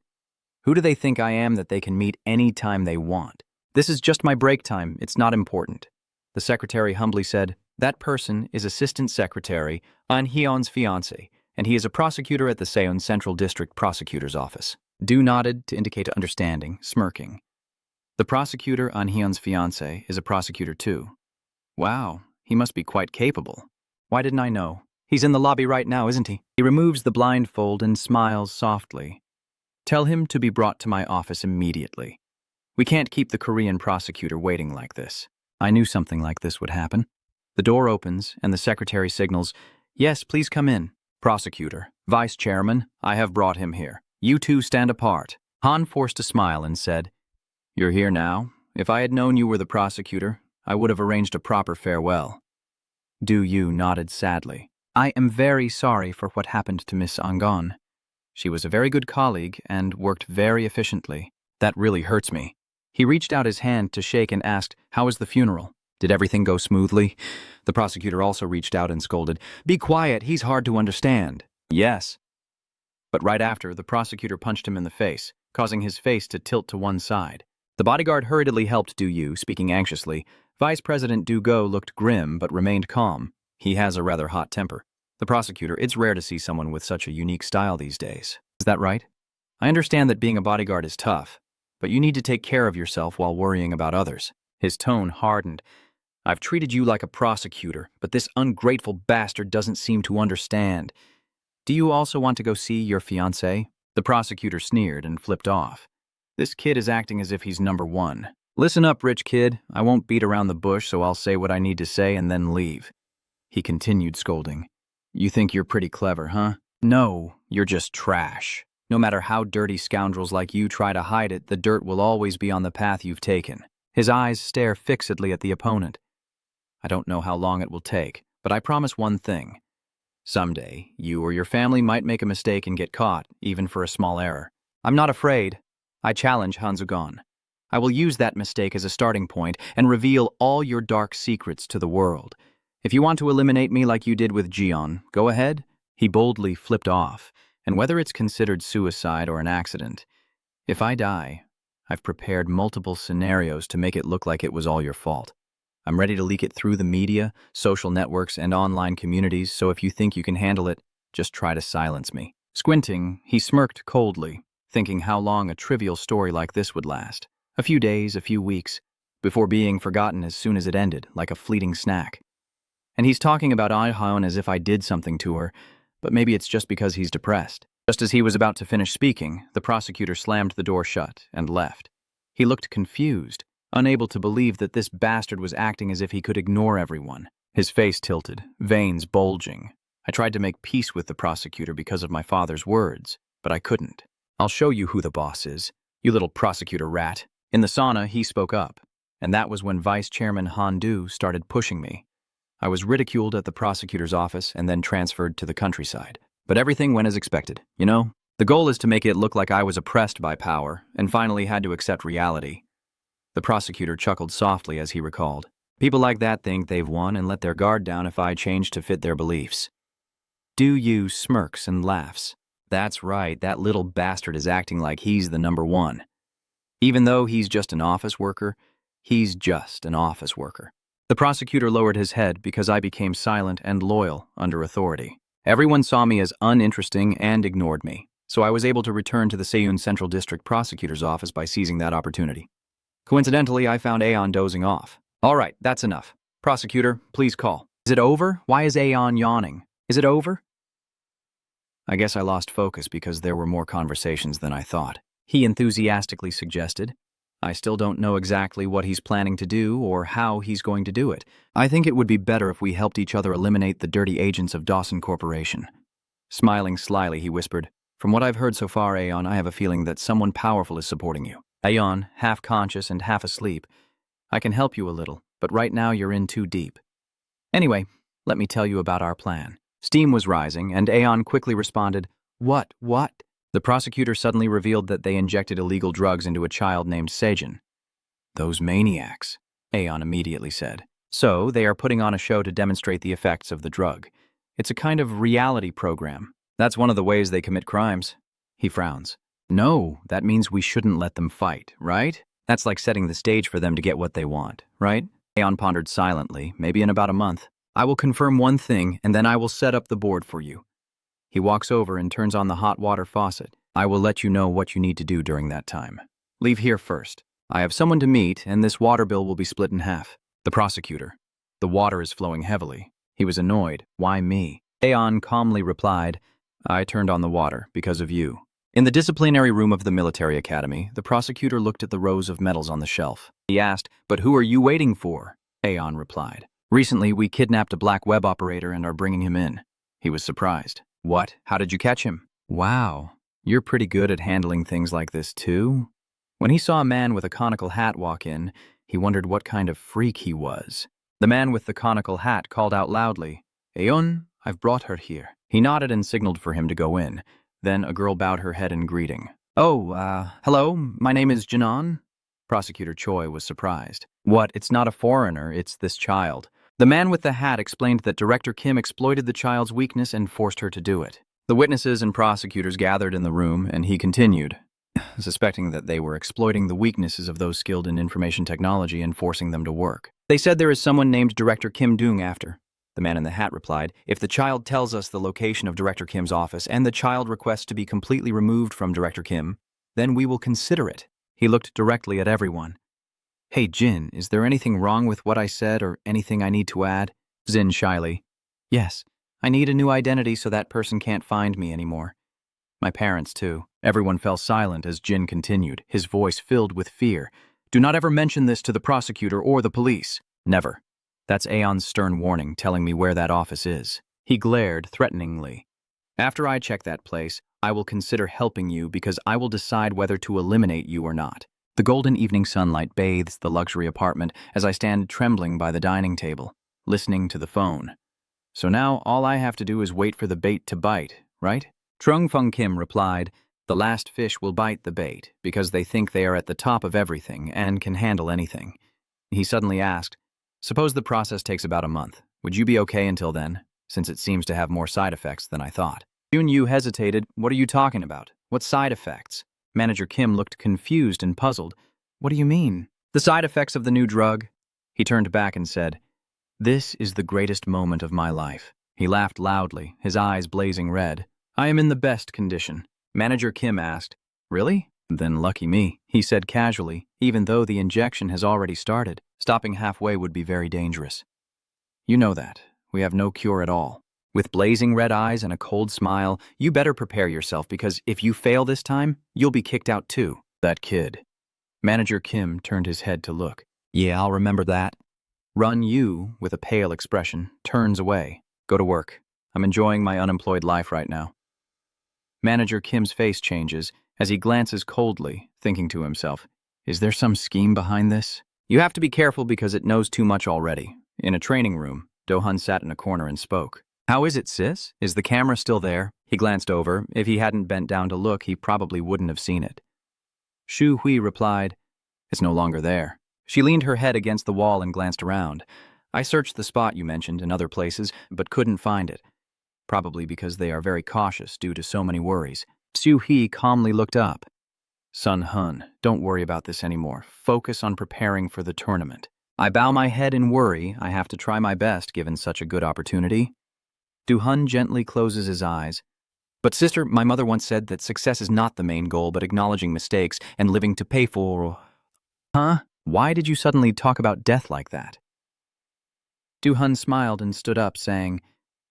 Who do they think I am that they can meet any time they want? This is just my break time. It's not important. The secretary humbly said, That person is Assistant Secretary An Hyun's fiancé, and he is a prosecutor at the Seoul Central District Prosecutor's Office. Du nodded to indicate understanding, smirking. The prosecutor An Hyun's fiancé is a prosecutor too. Wow, he must be quite capable. Why didn't I know? He's in the lobby right now, isn't he? He removes the blindfold and smiles softly. Tell him to be brought to my office immediately. We can't keep the Korean prosecutor waiting like this. I knew something like this would happen. The door opens and the secretary signals, Yes, please come in. Prosecutor, Vice Chairman, I have brought him here. You two stand apart. Han forced a smile and said, You're here now. If I had known you were the prosecutor, I would have arranged a proper farewell. Du nodded sadly. I am very sorry for what happened to Miss Angon. She was a very good colleague and worked very efficiently. That really hurts me. He reached out his hand to shake and asked, How was the funeral? Did everything go smoothly? The prosecutor also reached out and scolded, Be quiet, he's hard to understand. Yes. But right after, the prosecutor punched him in the face, causing his face to tilt to one side. The bodyguard hurriedly helped Du, speaking anxiously. Vice President Du-go looked grim but remained calm. He has a rather hot temper. The prosecutor, it's rare to see someone with such a unique style these days. Is that right? I understand that being a bodyguard is tough, but you need to take care of yourself while worrying about others. His tone hardened. I've treated you like a prosecutor, but this ungrateful bastard doesn't seem to understand. Do you also want to go see your fiancé? The prosecutor sneered and flipped off. This kid is acting as if he's number one. Listen up, rich kid. I won't beat around the bush, so I'll say what I need to say and then leave. He continued scolding. You think you're pretty clever, huh? No, you're just trash. No matter how dirty scoundrels like you try to hide it, the dirt will always be on the path you've taken. His eyes stare fixedly at the opponent. I don't know how long it will take, but I promise one thing. Someday, you or your family might make a mistake and get caught, even for a small error. I'm not afraid. I challenge Han Zugon. I will use that mistake as a starting point and reveal all your dark secrets to the world. If you want to eliminate me like you did with Jion, go ahead. He boldly flipped off, and whether it's considered suicide or an accident, if I die, I've prepared multiple scenarios to make it look like it was all your fault. I'm ready to leak it through the media, social networks, and online communities, so if you think you can handle it, just try to silence me. Squinting, he smirked coldly, thinking how long a trivial story like this would last. A few days, a few weeks, before being forgotten as soon as it ended, like a fleeting snack. And he's talking about Aihan as if I did something to her, but maybe it's just because he's depressed. Just as he was about to finish speaking, the prosecutor slammed the door shut and left. He looked confused, unable to believe that this bastard was acting as if he could ignore everyone. His face tilted, veins bulging. I tried to make peace with the prosecutor because of my father's words, but I couldn't. I'll show you who the boss is, you little prosecutor rat. In the sauna, he spoke up, and that was when Vice Chairman Han Du started pushing me. I was ridiculed at the prosecutor's office and then transferred to the countryside. But everything went as expected, you know? The goal is to make it look like I was oppressed by power and finally had to accept reality. The prosecutor chuckled softly as he recalled. People like that think they've won and let their guard down if I change to fit their beliefs. Du smirks and laughs. That's right, that little bastard is acting like he's the number one. Even though he's just an office worker, he's just an office worker. The prosecutor lowered his head because I became silent and loyal under authority. Everyone saw me as uninteresting and ignored me, so I was able to return to the Seoul Central District Prosecutor's Office by seizing that opportunity. Coincidentally, I found Aeon dozing off. All right, that's enough. Prosecutor, please call. Is it over? Why is Aeon yawning? Is it over? I guess I lost focus because there were more conversations than I thought. He enthusiastically suggested. I still don't know exactly what he's planning to do or how he's going to do it. I think it would be better if we helped each other eliminate the dirty agents of Dawson Corporation. Smiling slyly, he whispered, "From what I've heard so far, Aeon, I have a feeling that someone powerful is supporting you." Aeon, half conscious and half asleep, "I can help you a little, but right now you're in too deep. Anyway, let me tell you about our plan." Steam was rising, and Aeon quickly responded, What? The prosecutor suddenly revealed that they injected illegal drugs into a child named Seijin. "Those maniacs," Aeon immediately said. "So, they are putting on a show to demonstrate the effects of the drug. It's a kind of reality program. That's one of the ways they commit crimes." He frowns. "No, that means we shouldn't let them fight, right? That's like setting the stage for them to get what they want, right?" Aeon pondered silently, maybe in about a month. "I will confirm one thing, and then I will set up the board for you." He walks over and turns on the hot water faucet. "I will let you know what you need to do during that time. Leave here first. I have someone to meet, and this water bill will be split in half." The prosecutor. "The water is flowing heavily." He was annoyed. "Why me?" Aeon calmly replied, "I turned on the water because of you." In the disciplinary room of the military academy, the prosecutor looked at the rows of medals on the shelf. He asked, "But who are you waiting for?" Aeon replied, "Recently, we kidnapped a black web operator and are bringing him in." He was surprised. "What? How did you catch him?" "Wow, you're pretty good at handling things like this too?" When he saw a man with a conical hat walk in, he wondered what kind of freak he was. The man with the conical hat called out loudly, "Aeon, I've brought her here." He nodded and signaled for him to go in. Then a girl bowed her head in greeting. Hello, my name is Janan." Prosecutor Choi was surprised. "What? It's not a foreigner, it's this child." The man with the hat explained that Director Kim exploited the child's weakness and forced her to do it. The witnesses and prosecutors gathered in the room, and he continued, suspecting that they were exploiting the weaknesses of those skilled in information technology and forcing them to work. "They said there is someone named Director Kim Doong after." The man in the hat replied, "If the child tells us the location of Director Kim's office and the child requests to be completely removed from Director Kim, then we will consider it." He looked directly at everyone. "Hey, Jin, is there anything wrong with what I said or anything I need to add?" Jin shyly. "Yes, I need a new identity so that person can't find me anymore. My parents, too." Everyone fell silent as Jin continued, his voice filled with fear. "Do not ever mention this to the prosecutor or the police." "Never." That's Aeon's stern warning telling me where that office is. He glared threateningly. "After I check that place, I will consider helping you because I will decide whether to eliminate you or not." The golden evening sunlight bathes the luxury apartment as I stand trembling by the dining table, listening to the phone. "So now all I have to do is wait for the bait to bite, right?" Trung Fung Kim replied, "The last fish will bite the bait because they think they are at the top of everything and can handle anything." He suddenly asked, "Suppose the process takes about a month. Would you be okay until then, since it seems to have more side effects than I thought?" Jun Yu hesitated. "What are you talking about? What side effects?" Manager Kim looked confused and puzzled. "What do you mean?" "The side effects of the new drug." He turned back and said, "This is the greatest moment of my life." He laughed loudly, his eyes blazing red. "I am in the best condition." Manager Kim asked, "Really? Then lucky me," he said casually, "even though the injection has already started. Stopping halfway would be very dangerous. You know that. We have no cure at all." With blazing red eyes and a cold smile, "You better prepare yourself because if you fail this time, you'll be kicked out too." That kid. Manager Kim turned his head to look. "Yeah, I'll remember that." Run Yu, with a pale expression, turns away. "Go to work. I'm enjoying my unemployed life right now." Manager Kim's face changes as he glances coldly, thinking to himself, "Is there some scheme behind this?" "You have to be careful because it knows too much already." In a training room, Do-hun sat in a corner and spoke. "How is it, sis? Is the camera still there?" He glanced over. If he hadn't bent down to look, he probably wouldn't have seen it. Shu Hui replied, "It's no longer there." She leaned her head against the wall and glanced around. "I searched the spot you mentioned and other places, but couldn't find it. Probably because they are very cautious due to so many worries." Shu Hui calmly looked up. "Sun Hun, don't worry about this anymore. Focus on preparing for the tournament." I bow my head in worry. I have to try my best given such a good opportunity. Du-hun gently closes his eyes. "But sister, my mother once said that success is not the main goal, but acknowledging mistakes and living to pay for..." "Huh? Why did you suddenly talk about death like that?" Du-hun smiled and stood up, saying,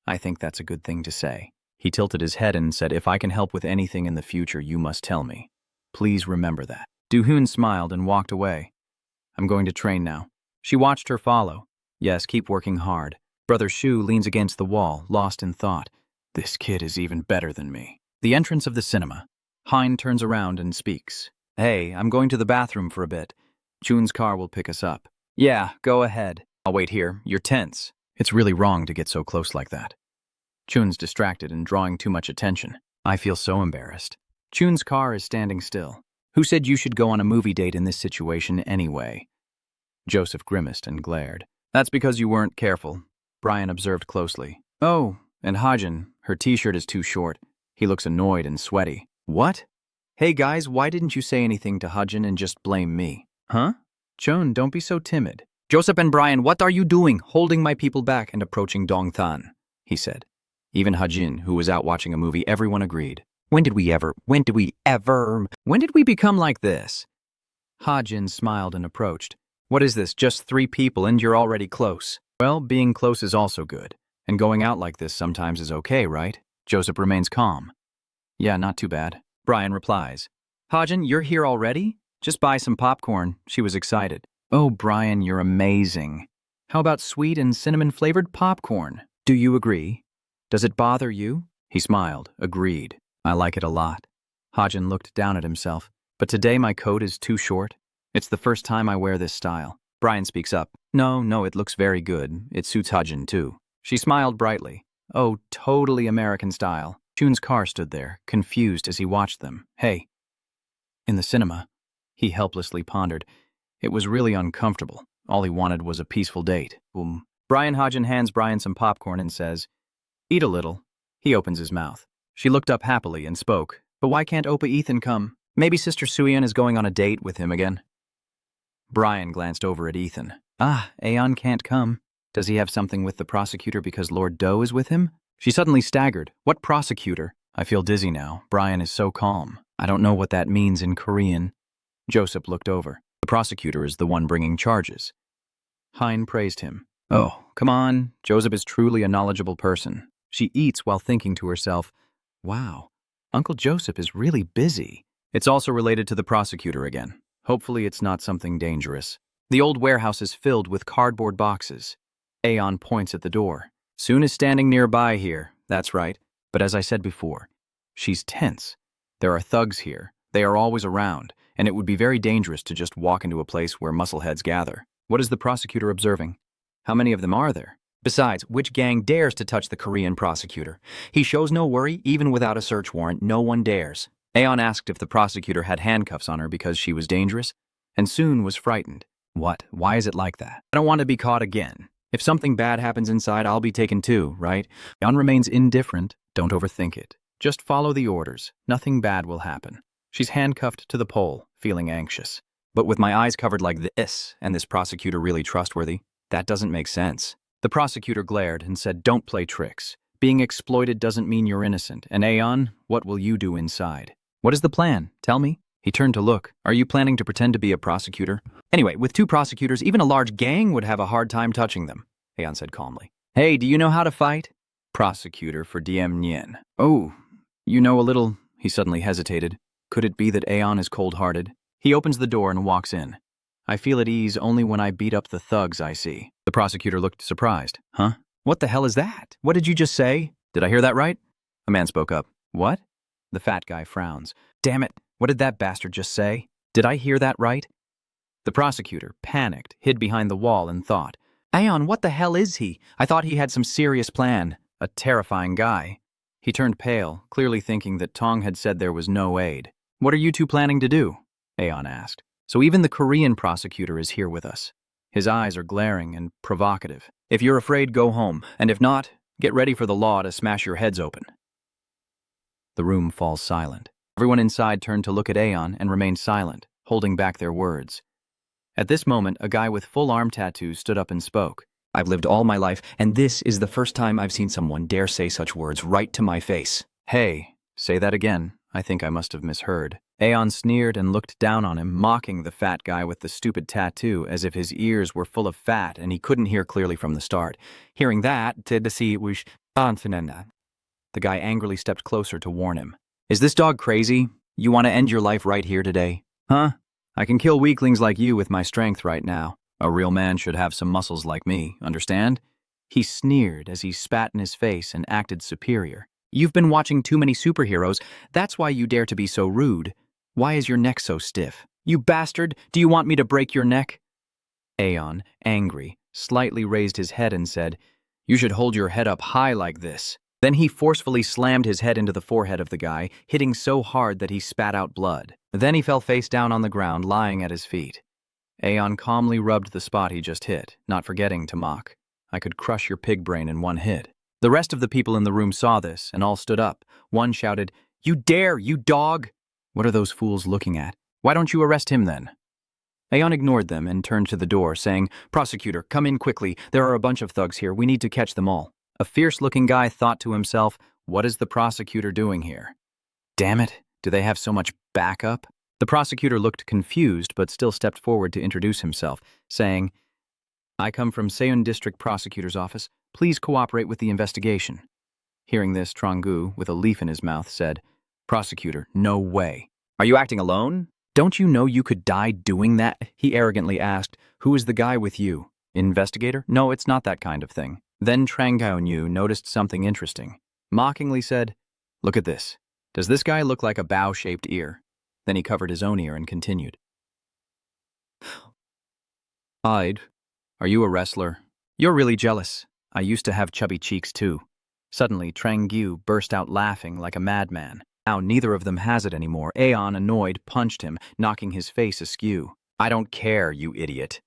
"I think that's a good thing to say." He tilted his head and said, "If I can help with anything in the future, you must tell me. Please remember that." Du-hun smiled and walked away. "I'm going to train now." She watched her follow. "Yes, keep working hard." Brother Shu leans against the wall, lost in thought. This kid is even better than me. The entrance of the cinema. Hein turns around and speaks. Hey, I'm going to the bathroom for a bit. Chun's car will pick us up. Yeah, go ahead. I'll wait here. You're tense. It's really wrong to get so close like that. Chun's distracted and drawing too much attention. I feel so embarrassed. Chun's car is standing still. Who said you should go on a movie date in this situation anyway? Joseph grimaced and glared. That's because you weren't careful. Brian observed closely. Oh, and Hajin, her t-shirt is too short. He looks annoyed and sweaty. What? Hey guys, why didn't you say anything to Hajin and just blame me? Huh? Chun, don't be so timid. Joseph and Brian, what are you doing, holding my people back and approaching Dongthan? He said. Even Hajin, who was out watching a movie, everyone agreed. When did we become like this? Hajin smiled and approached. What is this, just 3 people and you're already close? Well, being close is also good. And going out like this sometimes is okay, right? Joseph remains calm. Yeah, not too bad. Brian replies. Hajin, you're here already? Just buy some popcorn. She was excited. Oh, Brian, you're amazing. How about sweet and cinnamon-flavored popcorn? Do you agree? Does it bother you? He smiled, agreed. I like it a lot. Hajin looked down at himself. But today my coat is too short. It's the first time I wear this style. Brian speaks up. No, it looks very good. It suits Hajin, too. She smiled brightly. Oh, totally American style. Chun's car stood there, confused as he watched them. Hey. In the cinema, he helplessly pondered. It was really uncomfortable. All he wanted was a peaceful date. Brian Hajin hands Brian some popcorn and says, Eat a little. He opens his mouth. She looked up happily and spoke. But why can't Oppa Ethan come? Maybe Sister Suyeon is going on a date with him again. Brian glanced over at Ethan. Aeon can't come. Does he have something with the prosecutor because Lord Do is with him? She suddenly staggered. What prosecutor? I feel dizzy now. Brian is so calm. I don't know what that means in Korean. Joseph looked over. The prosecutor is the one bringing charges. Hein praised him. Oh, come on. Joseph is truly a knowledgeable person. She eats while thinking to herself, wow, Uncle Joseph is really busy. It's also related to the prosecutor again. Hopefully it's not something dangerous. The old warehouse is filled with cardboard boxes. Aeon points at the door. Soon is standing nearby here. That's right. But as I said before, she's tense. There are thugs here. They are always around, and it would be very dangerous to just walk into a place where muscleheads gather. What is the prosecutor observing? How many of them are there? Besides, which gang dares to touch the Korean prosecutor? He shows no worry, even without a search warrant, no one dares. Aeon asked if the prosecutor had handcuffs on her because she was dangerous, and soon was frightened. What? Why is it like that? I don't want to be caught again. If something bad happens inside, I'll be taken too, right? Aeon remains indifferent. Don't overthink it. Just follow the orders. Nothing bad will happen. She's handcuffed to the pole, feeling anxious. But with my eyes covered like this, and this prosecutor really trustworthy, that doesn't make sense. The prosecutor glared and said, don't play tricks. Being exploited doesn't mean you're innocent. And Aeon, what will you do inside? What is the plan? Tell me. He turned to look. Are you planning to pretend to be a prosecutor? Anyway, with 2 prosecutors, even a large gang would have a hard time touching them, Aeon said calmly. Hey, do you know how to fight? Prosecutor for DM Nyen. Oh, you know a little. He suddenly hesitated. Could it be that Aeon is cold-hearted? He opens the door and walks in. I feel at ease only when I beat up the thugs I see. The prosecutor looked surprised. Huh? What the hell is that? What did you just say? Did I hear that right? A man spoke up. What? The fat guy frowns. Damn it, what did that bastard just say? Did I hear that right? The prosecutor, panicked, hid behind the wall and thought. Aeon, what the hell is he? I thought he had some serious plan. A terrifying guy. He turned pale, clearly thinking that Tong had said there was no aid. What are you 2 planning to do? Aeon asked. So even the Korean prosecutor is here with us. His eyes are glaring and provocative. If you're afraid, go home, and if not, get ready for the law to smash your heads open. The room falls silent. Everyone inside turned to look at Aeon and remained silent, holding back their words. At this moment, a guy with full arm tattoos stood up and spoke. I've lived all my life, and this is the first time I've seen someone dare say such words right to my face. Hey, say that again. I think I must have misheard. Aeon sneered and looked down on him, mocking the fat guy with the stupid tattoo as if his ears were full of fat and he couldn't hear clearly from the start. Hearing that, the guy angrily stepped closer to warn him. Is this dog crazy? You want to end your life right here today? Huh? I can kill weaklings like you with my strength right now. A real man should have some muscles like me, understand? He sneered as he spat in his face and acted superior. You've been watching too many superheroes. That's why you dare to be so rude. Why is your neck so stiff? You bastard! Do you want me to break your neck? Aeon, angry, slightly raised his head and said, "You should hold your head up high like this." Then he forcefully slammed his head into the forehead of the guy, hitting so hard that he spat out blood. Then he fell face down on the ground, lying at his feet. Aeon calmly rubbed the spot he just hit, not forgetting to mock, "I could crush your pig brain in one hit." The rest of the people in the room saw this and all stood up. One shouted, "You dare, you dog!" "What are those fools looking at? Why don't you arrest him then?" Aeon ignored them and turned to the door, saying, "Prosecutor, come in quickly. There are a bunch of thugs here. We need to catch them all." A fierce-looking guy thought to himself, "What is the prosecutor doing here? Damn it, do they have so much backup?" The prosecutor looked confused but still stepped forward to introduce himself, saying, "I come from Seoul District Prosecutor's Office. Please cooperate with the investigation." Hearing this, Trang-gu, with a leaf in his mouth, said, "Prosecutor, no way." "Are you acting alone? Don't you know you could die doing that?" He arrogantly asked, "Who is the guy with you? Investigator? No, it's not that kind of thing." Then Trang-gu noticed something interesting. Mockingly said, "Look at this. Does this guy look like a bow-shaped ear?" Then he covered his own ear and continued. "Ide, are you a wrestler? You're really jealous. I used to have chubby cheeks too." Suddenly, Trang-gu burst out laughing like a madman. Now neither of them has it anymore. Aeon, annoyed, punched him, knocking his face askew. "I don't care, you idiot."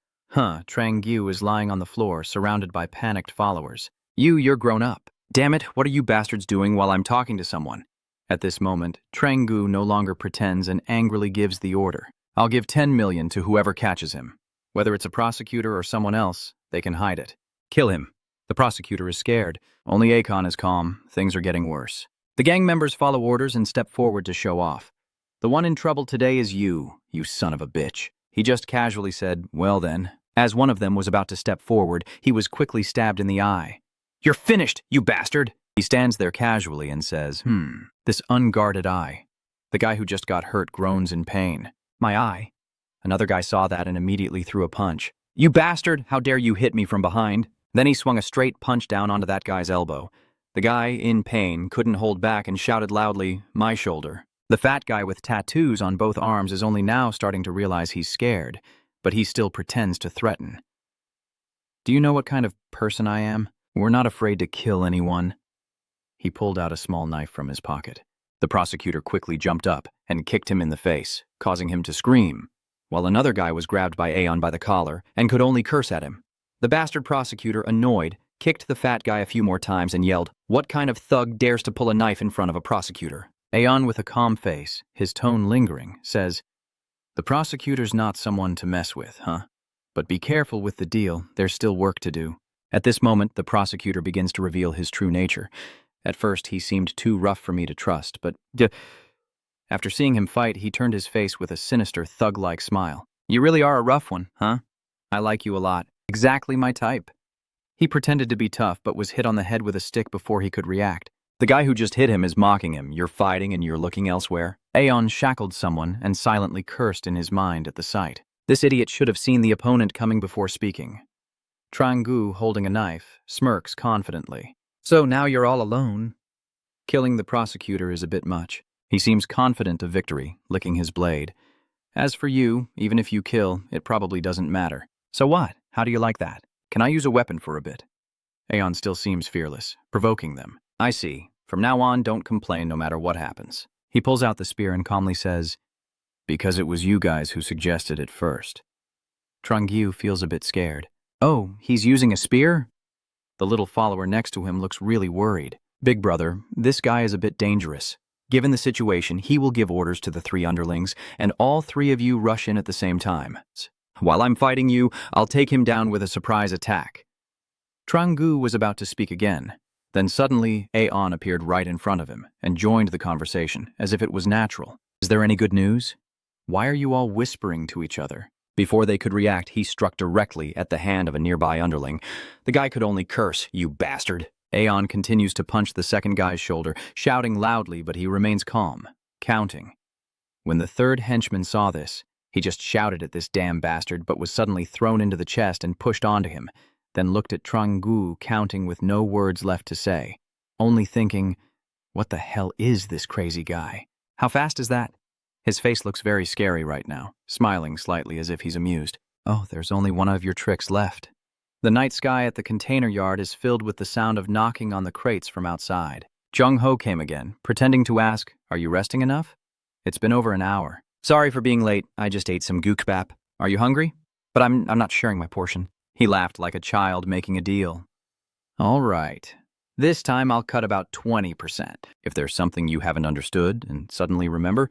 Trang-gu is lying on the floor, surrounded by panicked followers. You're grown up. Damn it, what are you bastards doing while I'm talking to someone?" At this moment, Trang-gu no longer pretends and angrily gives the order. "I'll give 10 million to whoever catches him. Whether it's a prosecutor or someone else, they can hide it. Kill him." The prosecutor is scared. Only Akon is calm. Things are getting worse. The gang members follow orders and step forward to show off. "The one in trouble today is you son of a bitch." He just casually said, "Well then." As one of them was about to step forward, he was quickly stabbed in the eye. "You're finished, you bastard!" He stands there casually and says, This unguarded eye." The guy who just got hurt groans in pain. "My eye?" Another guy saw that and immediately threw a punch. "You bastard! How dare you hit me from behind?" Then he swung a straight punch down onto that guy's elbow. The guy, in pain, couldn't hold back and shouted loudly, "My shoulder." The fat guy with tattoos on both arms is only now starting to realize he's scared, but he still pretends to threaten. "Do you know what kind of person I am? We're not afraid to kill anyone." He pulled out a small knife from his pocket. The prosecutor quickly jumped up and kicked him in the face, causing him to scream, while another guy was grabbed by Aeon by the collar and could only curse at him. The bastard prosecutor, annoyed, kicked the fat guy a few more times and yelled, "What kind of thug dares to pull a knife in front of a prosecutor?" Aeon, with a calm face, his tone lingering, says, "The prosecutor's not someone to mess with, huh? But be careful with the deal, there's still work to do." At this moment, the prosecutor begins to reveal his true nature. At first, he seemed too rough for me to trust, but after seeing him fight, he turned his face with a sinister, thug-like smile. "You really are a rough one, huh? I like you a lot. Exactly my type." He pretended to be tough, but was hit on the head with a stick before he could react. The guy who just hit him is mocking him. "You're fighting and you're looking elsewhere." Aeon shackled someone and silently cursed in his mind at the sight. This idiot should have seen the opponent coming before speaking. Trang-gu, holding a knife, smirks confidently. "So now you're all alone." Killing the prosecutor is a bit much. He seems confident of victory, licking his blade. "As for you, even if you kill, it probably doesn't matter." "So what? How do you like that? Can I use a weapon for a bit?" Aeon still seems fearless, provoking them. "I see. From now on, don't complain no matter what happens." He pulls out the spear and calmly says, "Because it was you guys who suggested it first." Trang-gu feels a bit scared. "Oh, he's using a spear?" The little follower next to him looks really worried. "Big brother, this guy is a bit dangerous. Given the situation, he will give orders to the 3 underlings, and all 3 of you rush in at the same time. While I'm fighting you, I'll take him down with a surprise attack." Trang-gu was about to speak again. Then suddenly, Aeon appeared right in front of him and joined the conversation, as if it was natural. "Is there any good news? Why are you all whispering to each other?" Before they could react, he struck directly at the hand of a nearby underling. The guy could only curse, "You bastard." Aeon continues to punch the second guy's shoulder, shouting loudly, but he remains calm, counting. When the third henchman saw this, he just shouted at this damn bastard, but was suddenly thrown into the chest and pushed onto him, then looked at Trang-gu, counting with no words left to say, only thinking, What the hell is this crazy guy? How fast is that? His face looks very scary right now, smiling slightly as if he's amused. Oh, there's only one of your tricks left. The night sky at the container yard is filled with the sound of knocking on the crates from outside. Jung-ho came again, pretending to ask, "Are you resting enough?" It's been over an hour. Sorry for being late. I just ate some gookbap. Are you hungry? But I'm not sharing my portion. He laughed like a child making a deal. All right. This time I'll cut about 20%. If there's something you haven't understood and suddenly remember,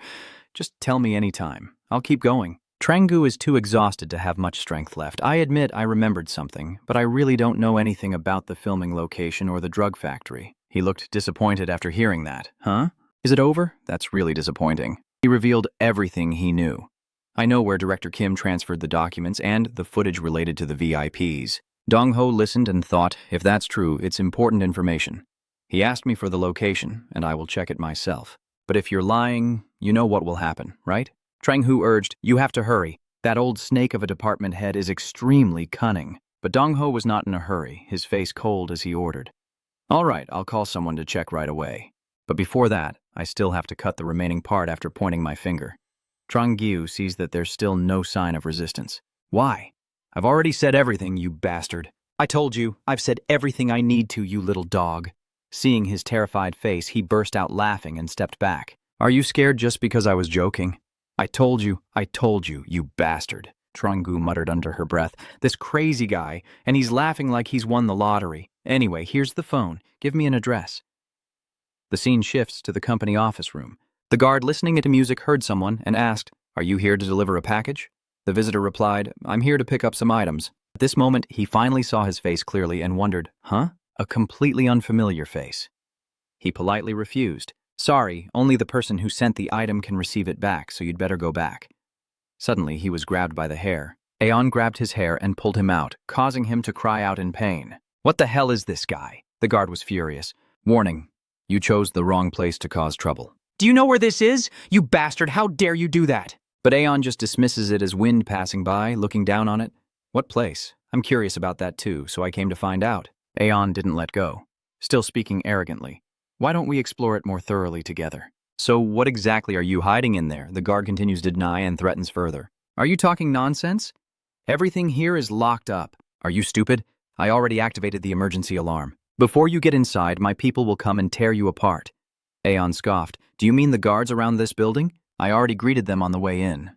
just tell me anytime. I'll keep going. Trangu is too exhausted to have much strength left. I admit I remembered something, but I really don't know anything about the filming location or the drug factory. He looked disappointed after hearing that. Huh? Is it over? That's really disappointing. He revealed everything he knew. I know where Director Kim transferred the documents and the footage related to the VIPs. Dong-ho listened and thought, if that's true, it's important information. He asked me for the location, and I will check it myself. But if you're lying, you know what will happen, right? Trang-hu urged, you have to hurry. That old snake of a department head is extremely cunning. But Dong-ho was not in a hurry, his face cold as he ordered. All right, I'll call someone to check right away. But before that, I still have to cut the remaining part after pointing my finger. Trang-gyu sees that there's still no sign of resistance. Why? I've already said everything, you bastard. I told you, I've said everything I need to, you little dog. Seeing his terrified face, he burst out laughing and stepped back. Are you scared just because I was joking? I told you, you bastard. Trang-gu muttered under her breath. This crazy guy, and he's laughing like he's won the lottery. Anyway, here's the phone. Give me an address. The scene shifts to the company office room. The guard listening to music heard someone and asked, "Are you here to deliver a package?" The visitor replied, "I'm here to pick up some items." At this moment, he finally saw his face clearly and wondered, huh? A completely unfamiliar face. He politely refused. Sorry, only the person who sent the item can receive it back, so you'd better go back. Suddenly, he was grabbed by the hair. Aeon grabbed his hair and pulled him out, causing him to cry out in pain. What the hell is this guy? The guard was furious. Warning, you chose the wrong place to cause trouble. Do you know where this is? You bastard, how dare you do that? But Aeon just dismisses it as wind passing by, looking down on it. What place? I'm curious about that too, so I came to find out. Aeon didn't let go, still speaking arrogantly. Why don't we explore it more thoroughly together? So what exactly are you hiding in there? The guard continues to deny and threatens further. Are you talking nonsense? Everything here is locked up. Are you stupid? I already activated the emergency alarm. Before you get inside, my people will come and tear you apart. Aeon scoffed. Do you mean the guards around this building? I already greeted them on the way in.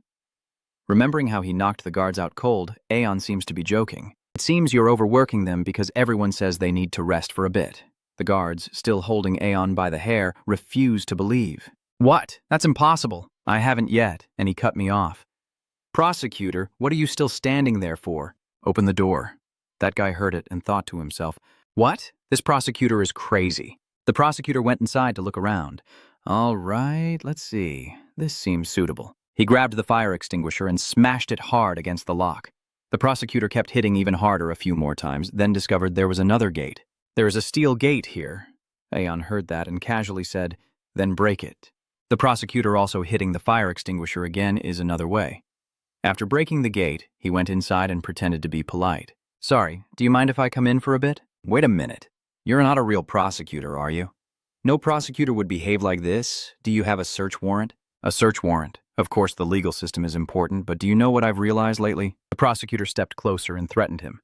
Remembering how he knocked the guards out cold, Aeon seems to be joking. It seems you're overworking them because everyone says they need to rest for a bit. The guards, still holding Aeon by the hair, refuse to believe. What? That's impossible. I haven't yet, and he cut me off. Prosecutor, what are you still standing there for? Open the door. That guy heard it and thought to himself, what? This prosecutor is crazy. The prosecutor went inside to look around. All right, let's see. This seems suitable. He grabbed the fire extinguisher and smashed it hard against the lock. The prosecutor kept hitting even harder a few more times, then discovered there was another gate. There is a steel gate here. Aeon heard that and casually said, then break it. The prosecutor also hitting the fire extinguisher again is another way. After breaking the gate, he went inside and pretended to be polite. Sorry, do you mind if I come in for a bit? Wait a minute. You're not a real prosecutor, are you? No prosecutor would behave like this. Do you have a search warrant? A search warrant. Of course, the legal system is important, but do you know what I've realized lately? The prosecutor stepped closer and threatened him.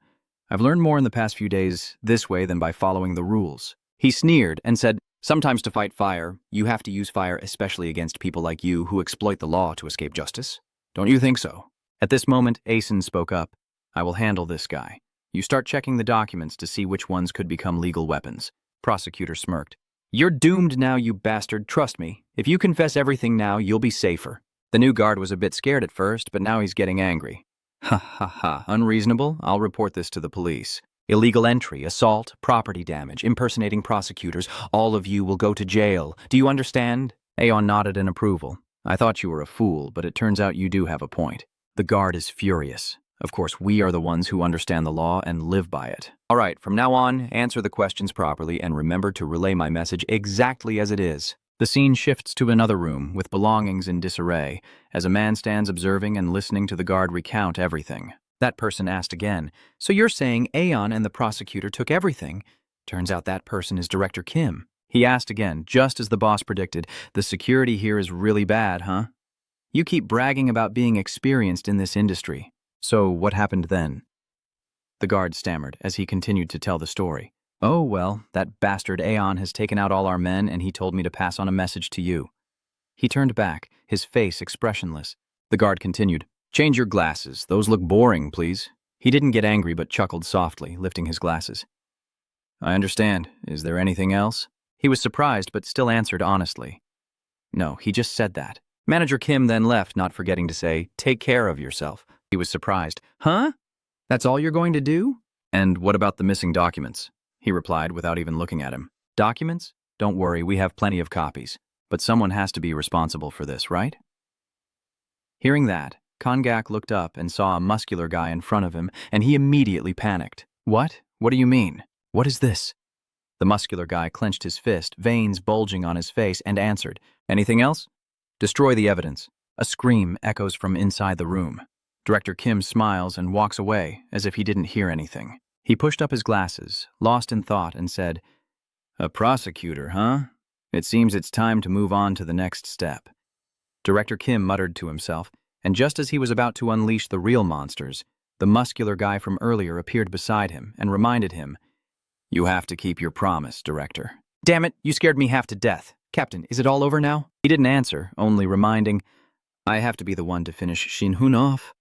I've learned more in the past few days this way than by following the rules. He sneered and said, sometimes to fight fire, you have to use fire especially against people like you who exploit the law to escape justice. Don't you think so? At this moment, Asen spoke up. I will handle this guy. You start checking the documents to see which ones could become legal weapons. Prosecutor smirked. You're doomed now, you bastard. Trust me. If you confess everything now, you'll be safer. The new guard was a bit scared at first, but now he's getting angry. Ha ha ha. Unreasonable? I'll report this to the police. Illegal entry, assault, property damage, impersonating prosecutors. All of you will go to jail. Do you understand? Aeon nodded in approval. I thought you were a fool, but it turns out you do have a point. The guard is furious. Of course, we are the ones who understand the law and live by it. All right, from now on, answer the questions properly and remember to relay my message exactly as it is. The scene shifts to another room with belongings in disarray as a man stands observing and listening to the guard recount everything. That person asked again, so you're saying Aeon and the prosecutor took everything? Turns out that person is Director Kim. He asked again, just as the boss predicted. The security here is really bad, huh? You keep bragging about being experienced in this industry. So what happened then? The guard stammered as he continued to tell the story. Oh, well, that bastard Aeon has taken out all our men and he told me to pass on a message to you. He turned back, his face expressionless. The guard continued. Change your glasses. Those look boring, please. He didn't get angry but chuckled softly, lifting his glasses. I understand. Is there anything else? He was surprised but still answered honestly. No, he just said that. Manager Kim then left, not forgetting to say, take care of yourself. He was surprised. Huh? That's all you're going to do? And what about the missing documents? He replied without even looking at him. Documents? Don't worry, we have plenty of copies. But someone has to be responsible for this, right? Hearing that, Kongak looked up and saw a muscular guy in front of him, and he immediately panicked. What? What do you mean? What is this? The muscular guy clenched his fist, veins bulging on his face, and answered, Anything else? Destroy the evidence. A scream echoes from inside the room. Director Kim smiles and walks away, as if he didn't hear anything. He pushed up his glasses, lost in thought, and said, A prosecutor, huh? It seems it's time to move on to the next step. Director Kim muttered to himself, and just as he was about to unleash the real monsters, the muscular guy from earlier appeared beside him and reminded him, You have to keep your promise, Director. Damn it, you scared me half to death. Captain, is it all over now? He didn't answer, only reminding, I have to be the one to finish Shin-hun off.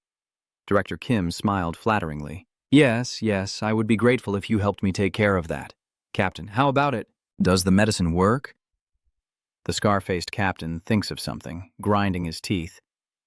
Director Kim smiled flatteringly. Yes, I would be grateful if you helped me take care of that. Captain, how about it? Does the medicine work? The scar-faced captain thinks of something, grinding his teeth.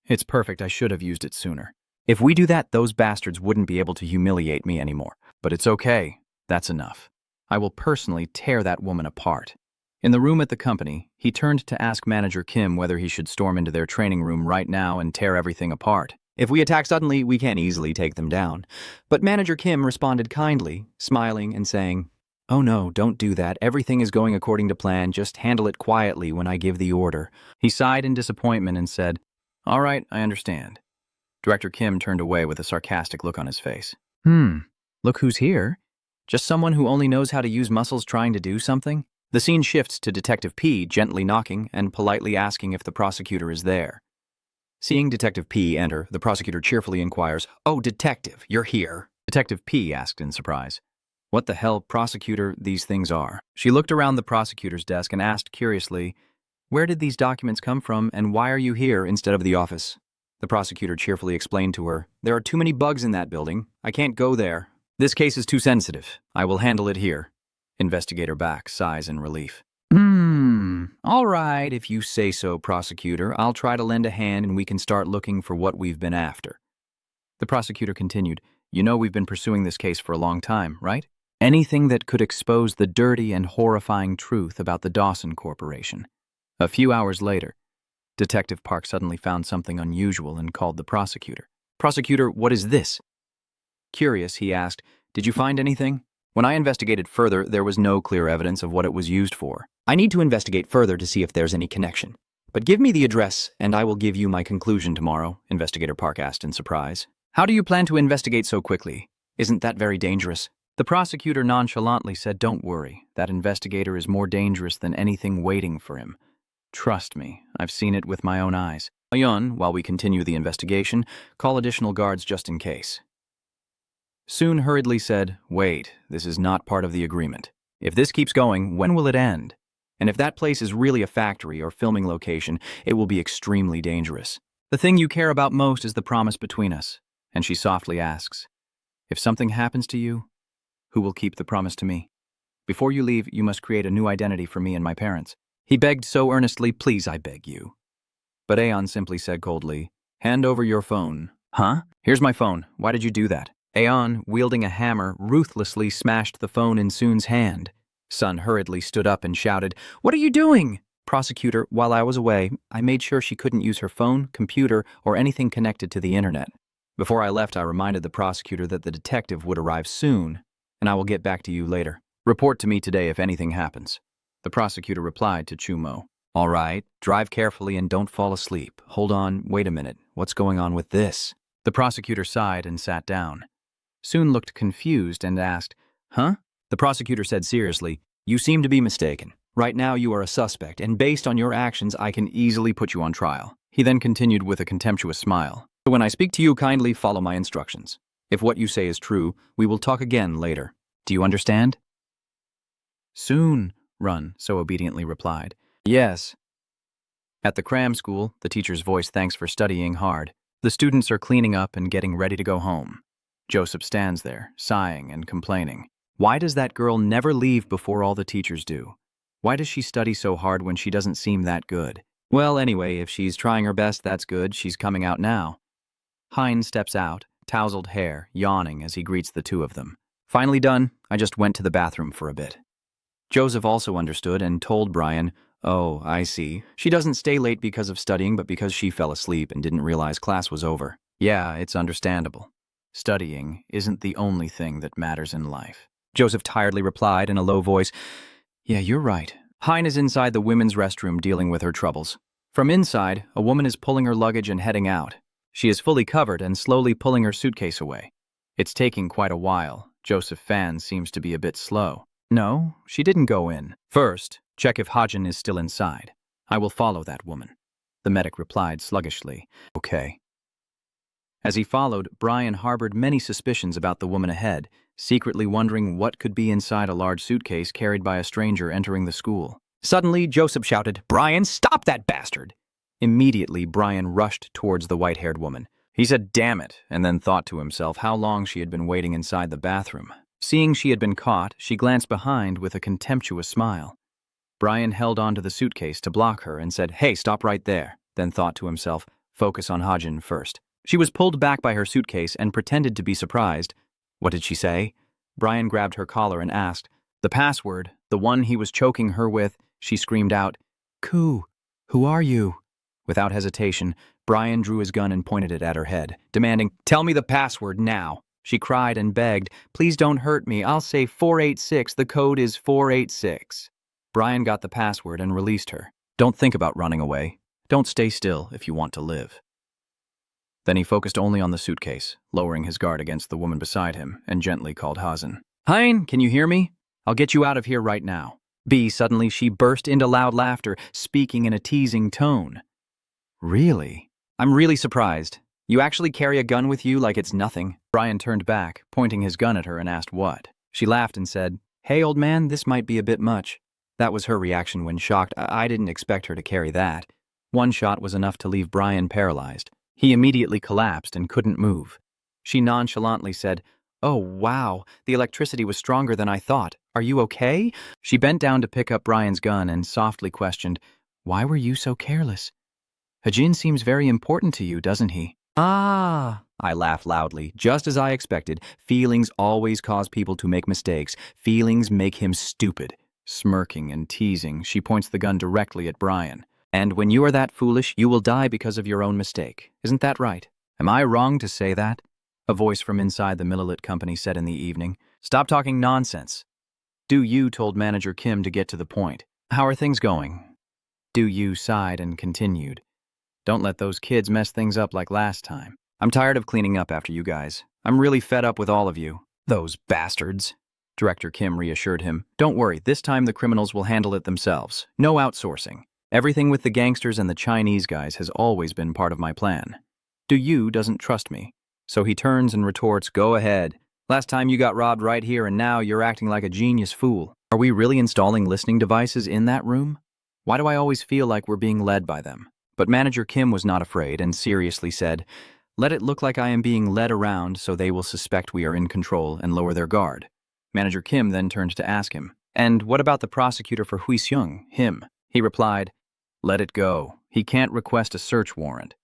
It's perfect, I should have used it sooner. If we do that, those bastards wouldn't be able to humiliate me anymore. But it's okay. That's enough. I will personally tear that woman apart. In the room at the company, he turned to ask Manager Kim whether he should storm into their training room right now and tear everything apart. If we attack suddenly, we can easily take them down. But Manager Kim responded kindly, smiling and saying, Oh no, don't do that. Everything is going according to plan. Just handle it quietly when I give the order. He sighed in disappointment and said, All right, I understand. Director Kim turned away with a sarcastic look on his face. Look who's here. Just someone who only knows how to use muscles trying to do something? The scene shifts to Detective P gently knocking and politely asking if the prosecutor is there. Seeing Detective P enter, the prosecutor cheerfully inquires, Oh, Detective, you're here. Detective P asked in surprise. What the hell, prosecutor, these things are? She looked around the prosecutor's desk and asked curiously, Where did these documents come from and why are you here instead of the office? The prosecutor cheerfully explained to her, There are too many bugs in that building. I can't go there. This case is too sensitive. I will handle it here. Investigator back sighs in relief. All right, if you say so, prosecutor. I'll try to lend a hand and we can start looking for what we've been after. The prosecutor continued, You know we've been pursuing this case for a long time, right? Anything that could expose the dirty and horrifying truth about the Dawson Corporation. A few hours later, Detective Park suddenly found something unusual and called the prosecutor. Prosecutor, what is this? Curious, he asked, Did you find anything? When I investigated further, there was no clear evidence of what it was used for. I need to investigate further to see if there's any connection. But give me the address, and I will give you my conclusion tomorrow, Investigator Park asked in surprise. How do you plan to investigate so quickly? Isn't that very dangerous? The prosecutor nonchalantly said, Don't worry, that investigator is more dangerous than anything waiting for him. Trust me, I've seen it with my own eyes. Ayun, while we continue the investigation, call additional guards just in case. Soon hurriedly said, Wait, this is not part of the agreement. If this keeps going, when will it end? And if that place is really a factory or filming location, it will be extremely dangerous. The thing you care about most is the promise between us. And she softly asks, If something happens to you, who will keep the promise to me? Before you leave, you must create a new identity for me and my parents. He begged so earnestly, Please, I beg you. But Aeon simply said coldly, Hand over your phone. Huh? Here's my phone. Why did you do that? Aeon, wielding a hammer, ruthlessly smashed the phone in Soon's hand. Sun hurriedly stood up and shouted, What are you doing? Prosecutor, while I was away, I made sure she couldn't use her phone, computer, or anything connected to the internet. Before I left, I reminded the prosecutor that the detective would arrive soon, and I will get back to you later. Report to me today if anything happens. The prosecutor replied to Chumo. All right, drive carefully and don't fall asleep. Hold on, wait a minute. What's going on with this? The prosecutor sighed and sat down. Soon looked confused and asked, Huh? The prosecutor said seriously, You seem to be mistaken. Right now you are a suspect, and based on your actions, I can easily put you on trial. He then continued with a contemptuous smile. When I speak to you, kindly follow my instructions. If what you say is true, we will talk again later. Do you understand? Soon, Run so obediently replied. Yes. At the cram school, the teacher's voice thanks for studying hard. The students are cleaning up and getting ready to go home. Joseph stands there, sighing and complaining. Why does that girl never leave before all the teachers do? Why does she study so hard when she doesn't seem that good? Well, anyway, if she's trying her best, that's good. She's coming out now. Hein steps out, tousled hair, yawning as he greets the two of them. Finally done, I just went to the bathroom for a bit. Joseph also understood and told Brian, "Oh, I see. She doesn't stay late because of studying, but because she fell asleep and didn't realize class was over." Yeah, it's understandable. Studying isn't the only thing that matters in life. Joseph tiredly replied in a low voice, Yeah, you're right. Hein is inside the women's restroom dealing with her troubles. From inside, a woman is pulling her luggage and heading out. She is fully covered and slowly pulling her suitcase away. It's taking quite a while. Joseph Fan seems to be a bit slow. No, she didn't go in. First, check if Hajin is still inside. I will follow that woman. The medic replied sluggishly. Okay. As he followed, Brian harbored many suspicions about the woman ahead, secretly wondering what could be inside a large suitcase carried by a stranger entering the school. Suddenly, Joseph shouted, "Brian, stop that bastard!" Immediately, Brian rushed towards the white-haired woman. He said, "Damn it," and then thought to himself how long she had been waiting inside the bathroom. Seeing she had been caught, she glanced behind with a contemptuous smile. Brian held onto the suitcase to block her and said, "Hey, stop right there," then thought to himself, "Focus on Hajin first." She was pulled back by her suitcase and pretended to be surprised. What did she say? Brian grabbed her collar and asked. The password, the one he was choking her with, she screamed out, "Ku, who are you?" Without hesitation, Brian drew his gun and pointed it at her head, demanding, "Tell me the password now." She cried and begged, "Please don't hurt me. I'll say 486. The code is 486. Brian got the password and released her. Don't think about running away. Don't stay still if you want to live. Then he focused only on the suitcase, lowering his guard against the woman beside him, and gently called Hazen. "Hein, can you hear me? I'll get you out of here right now." Suddenly she burst into loud laughter, speaking in a teasing tone. "Really? I'm really surprised. You actually carry a gun with you like it's nothing." Brian turned back, pointing his gun at her and asked what. She laughed and said, "Hey, old man, this might be a bit much." That was her reaction when shocked. I didn't expect her to carry that. One shot was enough to leave Brian paralyzed. He immediately collapsed and couldn't move. She nonchalantly said, "Oh, wow, the electricity was stronger than I thought. Are you okay?" She bent down to pick up Brian's gun and softly questioned, "Why were you so careless? Hajin seems very important to you, doesn't he?" "Ah," I laughed loudly, just as I expected. Feelings always cause people to make mistakes. Feelings make him stupid. Smirking and teasing, she points the gun directly at Brian. "And when you are that foolish, you will die because of your own mistake. Isn't that right?" "Am I wrong to say that?" A voice from inside the Millilit company said in the evening. "Stop talking nonsense." Do You told Manager Kim to get to the point. "How are things going?" Do You sighed and continued. "Don't let those kids mess things up like last time. I'm tired of cleaning up after you guys. I'm really fed up with all of you." "Those bastards." Director Kim reassured him. "Don't worry, this time the criminals will handle it themselves. No outsourcing. Everything with the gangsters and the Chinese guys has always been part of my plan. Do You doesn't trust me. So he turns and retorts, "Go ahead. Last time you got robbed right here and now you're acting like a genius fool. Are we really installing listening devices in that room? Why do I always feel like we're being led by them?" But Manager Kim was not afraid and seriously said, "Let it look like I am being led around so they will suspect we are in control and lower their guard." Manager Kim then turned to ask him, "And what about the prosecutor for Huiseung, him?" He replied, "Let it go. He can't request a search warrant."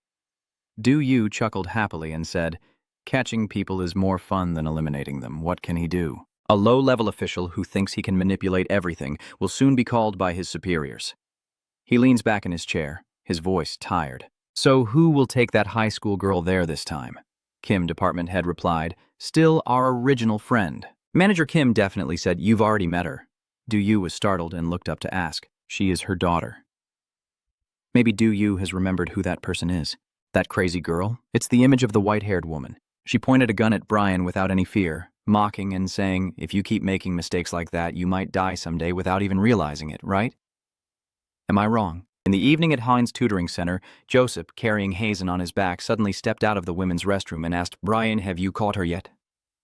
Do You chuckled happily and said, "Catching people is more fun than eliminating them. What can he do? A low-level official who thinks he can manipulate everything will soon be called by his superiors." He leans back in his chair, his voice tired. "So who will take that high school girl there this time?" Kim, department head, replied, "Still our original friend." Manager Kim definitely said, "You've already met her." Do You was startled and looked up to ask, "She is her daughter." Maybe Do You has remembered who that person is. That crazy girl? It's the image of the white-haired woman. She pointed a gun at Brian without any fear, mocking and saying, "If you keep making mistakes like that, you might die someday without even realizing it, right?" Am I wrong? In the evening at Heinz Tutoring Center, Joseph, carrying Hazen on his back, suddenly stepped out of the women's restroom and asked, Brian, have you caught her yet?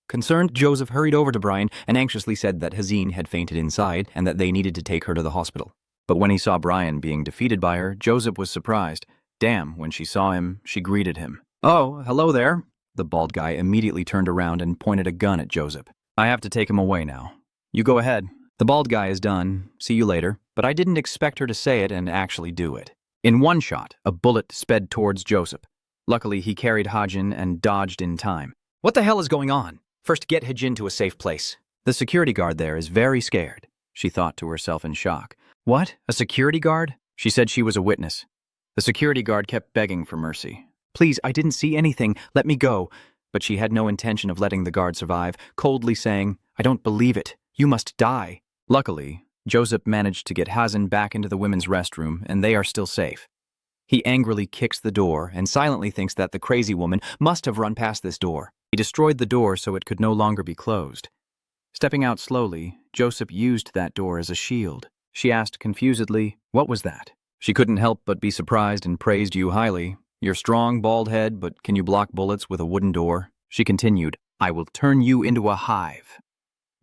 Concerned, Joseph hurried over to Brian and anxiously said that Hazen had fainted inside and that they needed to take her to the hospital. But when he saw Brian being defeated by her, Joseph was surprised. Damn, when she saw him, she greeted him. Oh, hello there. The bald guy immediately turned around and pointed a gun at Joseph. I have to take him away now. You go ahead. The bald guy is done. See you later. But I didn't expect her to say it and actually do it. In one shot, a bullet sped towards Joseph. Luckily, he carried Hajin and dodged in time. What the hell is going on? First, get Hajin to a safe place. The security guard there is very scared, she thought to herself in shock. What? A security guard? She said she was a witness. The security guard kept begging for mercy. Please, I didn't see anything. Let me go. But she had no intention of letting the guard survive, coldly saying, I don't believe it. You must die. Luckily, Joseph managed to get Hazen back into the women's restroom, and they are still safe. He angrily kicks the door and silently thinks that the crazy woman must have run past this door. He destroyed the door so it could no longer be closed. Stepping out slowly, Joseph used that door as a shield. She asked confusedly, what was that? She couldn't help but be surprised and praised you highly. Your strong, bald head, but can you block bullets with a wooden door? She continued, I will turn you into a hive.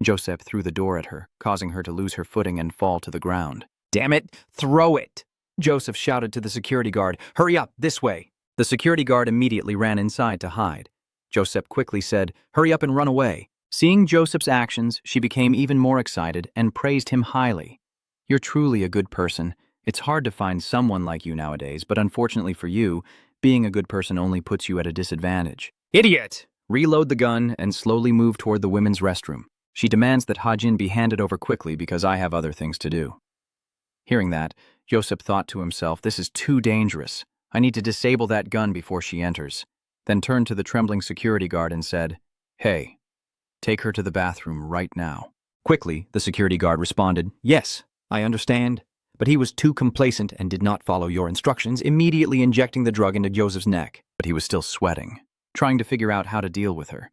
Joseph threw the door at her, causing her to lose her footing and fall to the ground. Damn it, throw it! Joseph shouted to the security guard, hurry up, this way. The security guard immediately ran inside to hide. Joseph quickly said, hurry up and run away. Seeing Joseph's actions, she became even more excited and praised him highly. You're truly a good person. It's hard to find someone like you nowadays, but unfortunately for you, being a good person only puts you at a disadvantage. Idiot! Reload the gun and slowly move toward the women's restroom. She demands that Hajin be handed over quickly because I have other things to do. Hearing that, Joseph thought to himself, this is too dangerous. I need to disable that gun before she enters. Then turned to the trembling security guard and said, hey, take her to the bathroom right now. Quickly, the security guard responded, yes, I understand. But he was too complacent and did not follow your instructions, immediately injecting the drug into Joseph's neck. But he was still sweating, trying to figure out how to deal with her.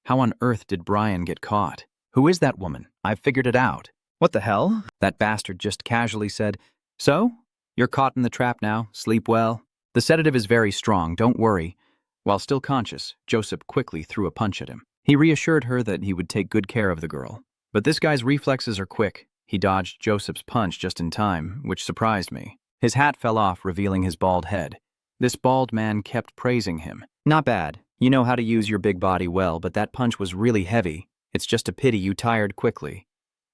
How on earth did Brian get caught? Who is that woman? I've figured it out. What the hell? That bastard just casually said, so? You're caught in the trap now. Sleep well. The sedative is very strong, don't worry. While still conscious, Joseph quickly threw a punch at him. He reassured her that he would take good care of the girl. But this guy's reflexes are quick. He dodged Joseph's punch just in time, which surprised me. His hat fell off, revealing his bald head. This bald man kept praising him. Not bad. You know how to use your big body well, but that punch was really heavy. It's just a pity you tired quickly.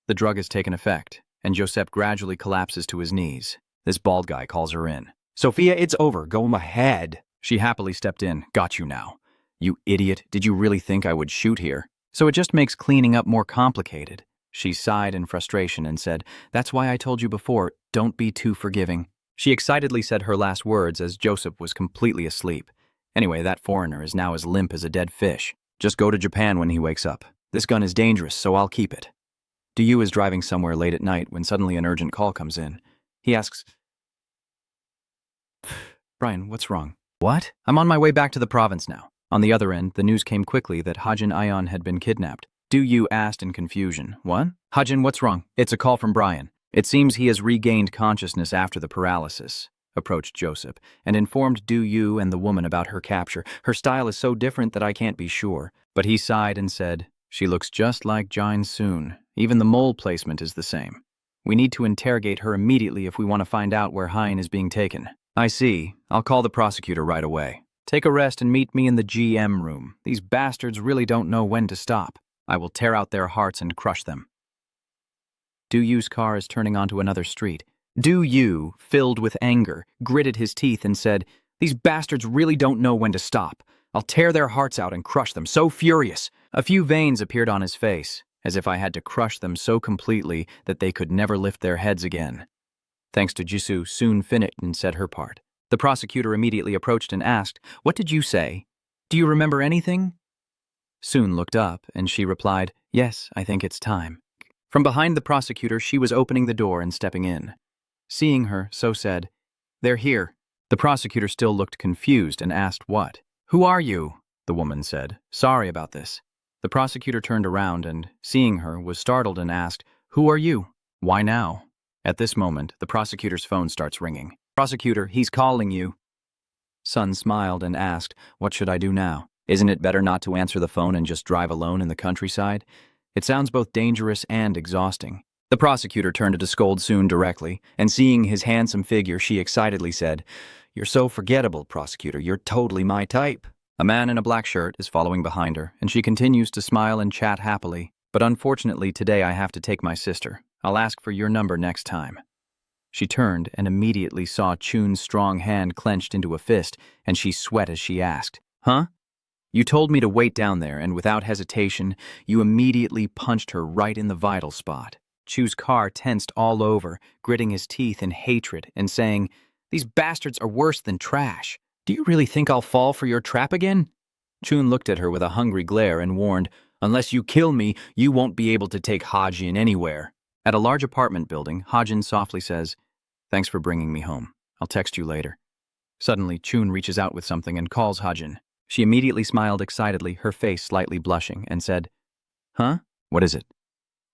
The drug has taken effect, and Joseph gradually collapses to his knees. This bald guy calls her in. Sophia, it's over. Go ahead. She happily stepped in. Got you now. You idiot. Did you really think I would shoot here? So it just makes cleaning up more complicated. She sighed in frustration and said, that's why I told you before, don't be too forgiving. She excitedly said her last words as Joseph was completely asleep. Anyway, that foreigner is now as limp as a dead fish. Just go to Japan when he wakes up. This gun is dangerous, so I'll keep it. Du is driving somewhere late at night when suddenly an urgent call comes in. He asks, Brian, what's wrong? What? I'm on my way back to the province now. On the other end, the news came quickly that Hajin Ayon had been kidnapped. Du asked in confusion. What? Hajin, what's wrong? It's a call from Brian. It seems he has regained consciousness after the paralysis. Approached Joseph and informed Du and the woman about her capture. Her style is so different that I can't be sure. But he sighed and said, she looks just like Jine Soon. Even the mole placement is the same. We need to interrogate her immediately if we want to find out where Hein is being taken. I see. I'll call the prosecutor right away. Take a rest and meet me in the GM room. These bastards really don't know when to stop. I will tear out their hearts and crush them. Du's car is turning onto another street. Du, filled with anger, gritted his teeth and said, these bastards really don't know when to stop. I'll tear their hearts out and crush them, so furious. A few veins appeared on his face, as if I had to crush them so completely that they could never lift their heads again. Thanks to Jisoo, Soon finished and said her part. The prosecutor immediately approached and asked, what did you say? Do you remember anything? Soon looked up, and she replied, yes, I think it's time. From behind the prosecutor, she was opening the door and stepping in. Seeing her, So said, they're here. The prosecutor still looked confused and asked what. Who are you? The woman said, sorry about this. The prosecutor turned around and, seeing her, was startled and asked, who are you? Why now? At this moment, the prosecutor's phone starts ringing. Prosecutor, he's calling you. Sun smiled and asked, what should I do now? Isn't it better not to answer the phone and just drive alone in the countryside? It sounds both dangerous and exhausting. The prosecutor turned to scold Soon directly, and seeing his handsome figure, she excitedly said, "You're so forgettable, prosecutor. You're totally my type." A man in a black shirt is following behind her, and she continues to smile and chat happily. But unfortunately, today I have to take my sister. I'll ask for your number next time. She turned and immediately saw Chun's strong hand clenched into a fist, and she sweat as she asked, "Huh? You told me to wait down there, and without hesitation, you immediately punched her right in the vital spot." Chu's car tensed all over, gritting his teeth in hatred and saying, "These bastards are worse than trash." "Do you really think I'll fall for your trap again?" Chun looked at her with a hungry glare and warned, "Unless you kill me, you won't be able to take Hajin anywhere." At a large apartment building, Hajin softly says, "Thanks for bringing me home. I'll text you later." Suddenly, Chun reaches out with something and calls Hajin. She immediately smiled excitedly, her face slightly blushing, and said, "Huh? What is it?"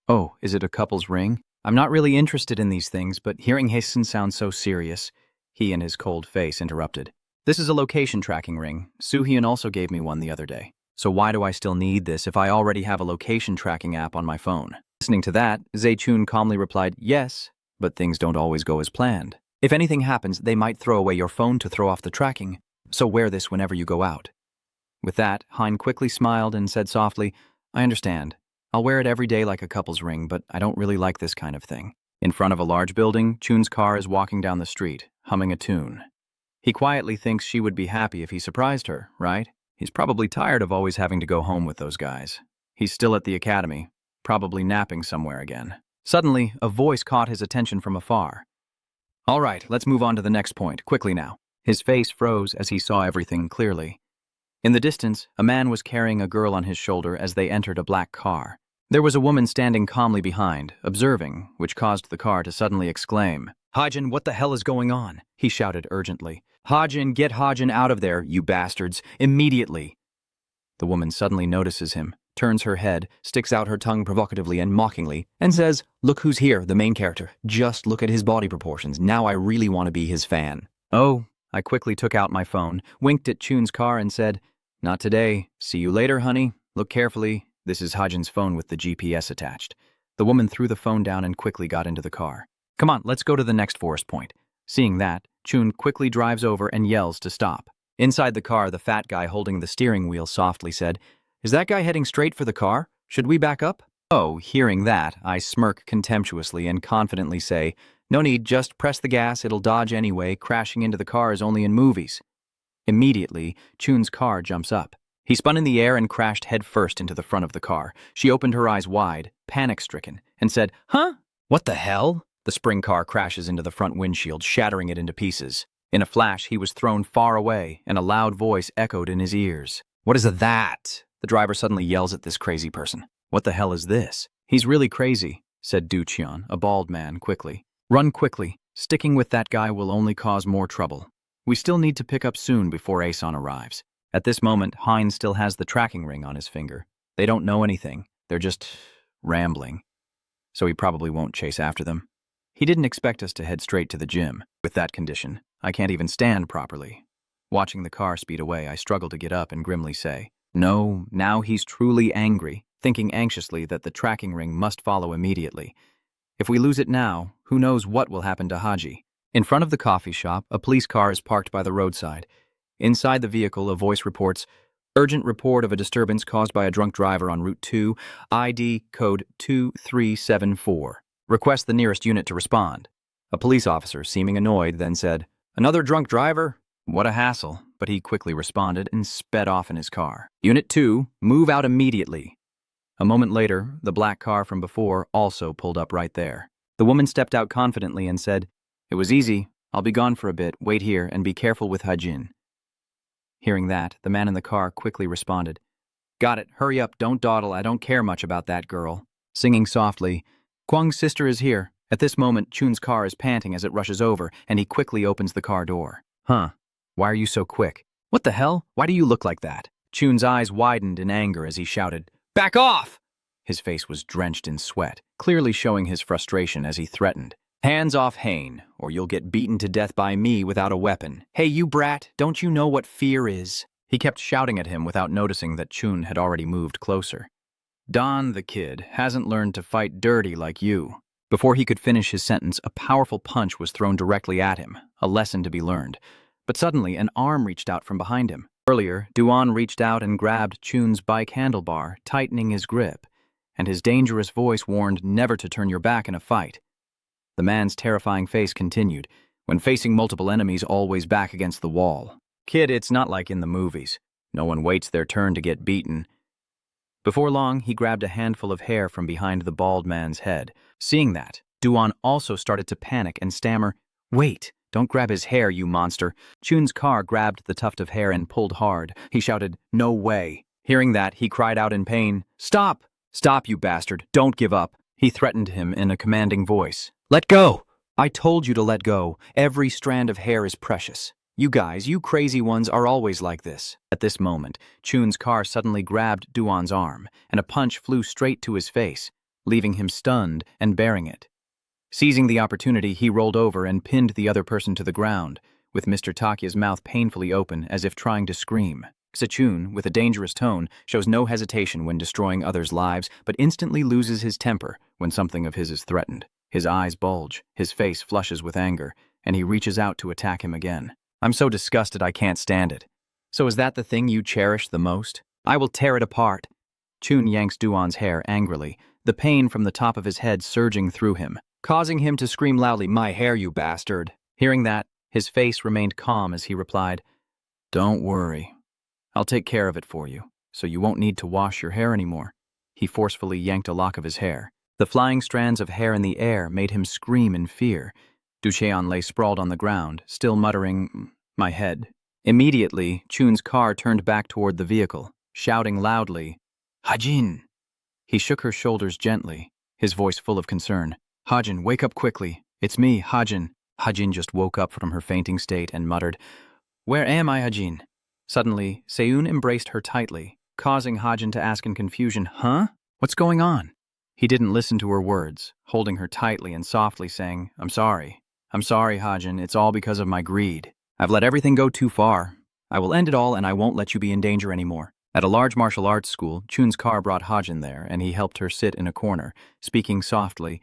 "Oh, is it a couple's ring? I'm not really interested in these things, but hearing Hasten sound so serious," he and his cold face interrupted. "This is a location tracking ring. Soo-hyun also gave me one the other day. So why do I still need this if I already have a location tracking app on my phone?" Listening to that, Zae-chun calmly replied, "Yes, but things don't always go as planned. If anything happens, they might throw away your phone to throw off the tracking, so wear this whenever you go out." With that, Hein quickly smiled and said softly, "I understand. I'll wear it every day like a couple's ring, but I don't really like this kind of thing." In front of a large building, Chun's car is walking down the street, humming a tune. He quietly thinks she would be happy if he surprised her, right? He's probably tired of always having to go home with those guys. He's still at the academy, probably napping somewhere again. Suddenly, a voice caught his attention from afar. "All right, let's move on to the next point, quickly now." His face froze as he saw everything clearly. In the distance, a man was carrying a girl on his shoulder as they entered a black car. There was a woman standing calmly behind, observing, which caused the car to suddenly exclaim, "Hajin, what the hell is going on?" he shouted urgently. "Hajin, get Hajin out of there, you bastards, immediately." The woman suddenly notices him, turns her head, sticks out her tongue provocatively and mockingly, and says, "Look who's here, the main character. Just look at his body proportions. Now I really want to be his fan." "Oh," I quickly took out my phone, winked at Chun's car and said, "Not today. See you later, honey. Look carefully. This is Hajin's phone with the GPS attached." The woman threw the phone down and quickly got into the car. "Come on, let's go to the next forest point." Seeing that, Chun quickly drives over and yells to stop. Inside the car, the fat guy holding the steering wheel softly said, "Is that guy heading straight for the car? Should we back up?" Oh, hearing that, I smirk contemptuously and confidently say, "No need, just press the gas, it'll dodge anyway. Crashing into the car is only in movies." Immediately, Chun's car jumps up. He spun in the air and crashed headfirst into the front of the car. She opened her eyes wide, panic-stricken, and said, "Huh? What the hell?" The spring car crashes into the front windshield, shattering it into pieces. In a flash, he was thrown far away, and a loud voice echoed in his ears. "What is that?" The driver suddenly yells at this crazy person. "What the hell is this?" "He's really crazy," said Du-cheon, a bald man, quickly. "Run quickly. Sticking with that guy will only cause more trouble. We still need to pick up soon before Aeson arrives." At this moment, Hein still has the tracking ring on his finger. They don't know anything. They're just rambling. So he probably won't chase after them. He didn't expect us to head straight to the gym. With that condition, I can't even stand properly. Watching the car speed away, I struggle to get up and grimly say, "No, now he's truly angry," thinking anxiously that the tracking ring must follow immediately. If we lose it now, who knows what will happen to Haji. In front of the coffee shop, a police car is parked by the roadside. Inside the vehicle, a voice reports, "Urgent report of a disturbance caused by a drunk driver on Route 2, ID code 2374. Request the nearest unit to respond." A police officer, seeming annoyed, then said, "Another drunk driver? What a hassle," but he quickly responded and sped off in his car. "Unit 2, move out immediately." A moment later, the black car from before also pulled up right there. The woman stepped out confidently and said, "It was easy. I'll be gone for a bit. Wait here and be careful with Hajin." Hearing that, the man in the car quickly responded, "Got it. Hurry up. Don't dawdle. I don't care much about that girl." Singing softly, "Kwang's sister is here." At this moment, Chun's car is panting as it rushes over, and he quickly opens the car door. "Huh. Why are you so quick? What the hell? Why do you look like that?" Chun's eyes widened in anger as he shouted, "Back off!" His face was drenched in sweat, clearly showing his frustration as he threatened, Hands off Hane, or you'll get beaten to death by me without a weapon. Hey, you brat, don't you know what fear is? He kept shouting at him without noticing that Chun had already moved closer. Don, the kid, hasn't learned to fight dirty like you. Before he could finish his sentence, a powerful punch was thrown directly at him, a lesson to be learned. But suddenly, an arm reached out from behind him. Earlier, Duan reached out and grabbed Chun's bike handlebar, tightening his grip, and his dangerous voice warned never to turn your back in a fight. The man's terrifying face continued. When facing multiple enemies, always back against the wall. Kid, it's not like in the movies. No one waits their turn to get beaten. Before long, he grabbed a handful of hair from behind the bald man's head. Seeing that, Duan also started to panic and stammer, "Wait, don't grab his hair, you monster." Chun's car grabbed the tuft of hair and pulled hard. He shouted, "No way." Hearing that, he cried out in pain, "Stop! Stop, you bastard! Don't give up." He threatened him in a commanding voice. "Let go! I told you to let go. Every strand of hair is precious. You guys, you crazy ones, are always like this." At this moment, Chun's car suddenly grabbed Duan's arm, and a punch flew straight to his face, leaving him stunned and bearing it. Seizing the opportunity, he rolled over and pinned the other person to the ground, with Mr. Takya's mouth painfully open as if trying to scream. Chun, with a dangerous tone, shows no hesitation when destroying others' lives, but instantly loses his temper when something of his is threatened. His eyes bulge, his face flushes with anger, and he reaches out to attack him again. "I'm so disgusted I can't stand it." "So is that the thing you cherish the most?" "I will tear it apart." Chun yanks Duan's hair angrily, the pain from the top of his head surging through him, causing him to scream loudly, "My hair, you bastard!" Hearing that, his face remained calm as he replied, "Don't worry. I'll take care of it for you, so you won't need to wash your hair anymore." He forcefully yanked a lock of his hair. The flying strands of hair in the air made him scream in fear. Ducheon lay sprawled on the ground, still muttering, "My head." Immediately, Chun's car turned back toward the vehicle, shouting loudly, "Hajin!" He shook her shoulders gently, his voice full of concern. "Hajin, wake up quickly. It's me, Hajin." Hajin just woke up from her fainting state and muttered, "Where am I, Hajin?" Suddenly, Seun embraced her tightly, causing Hajin to ask in confusion, "Huh? What's going on?" He didn't listen to her words, holding her tightly and softly saying, "I'm sorry. I'm sorry, Hajin. It's all because of my greed. I've let everything go too far. I will end it all and I won't let you be in danger anymore." At a large martial arts school, Chun's car brought Hajin there and he helped her sit in a corner, speaking softly,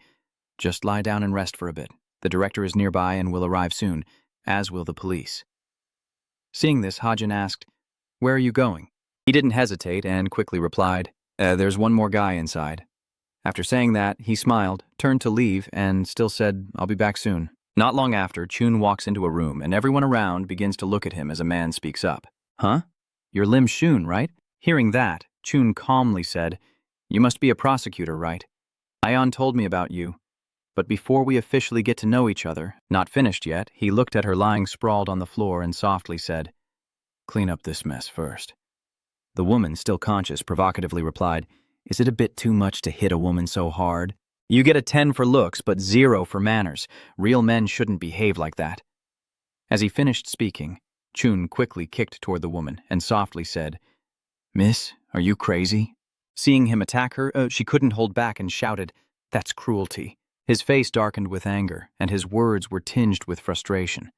"Just lie down and rest for a bit. The director is nearby and will arrive soon, as will the police." Seeing this, Hajin asked, "Where are you going?" He didn't hesitate and quickly replied, "There's one more guy inside." After saying that, he smiled, turned to leave, and still said, "I'll be back soon." Not long after, Chun walks into a room, and everyone around begins to look at him as a man speaks up. "Huh? You're Lim Shun, right?" Hearing that, Chun calmly said, "You must be a prosecutor, right? Ion told me about you. But before we officially get to know each other," not finished yet, he looked at her lying sprawled on the floor and softly said, "Clean up this mess first." The woman, still conscious, provocatively replied, "Is it a bit too much to hit a woman so hard? You get a 10 for looks, but 0 for manners. Real men shouldn't behave like that." As he finished speaking, Chun quickly kicked toward the woman and softly said, "Miss, are you crazy?" Seeing him attack her, she couldn't hold back and shouted, "That's cruelty." His face darkened with anger, and his words were tinged with frustration.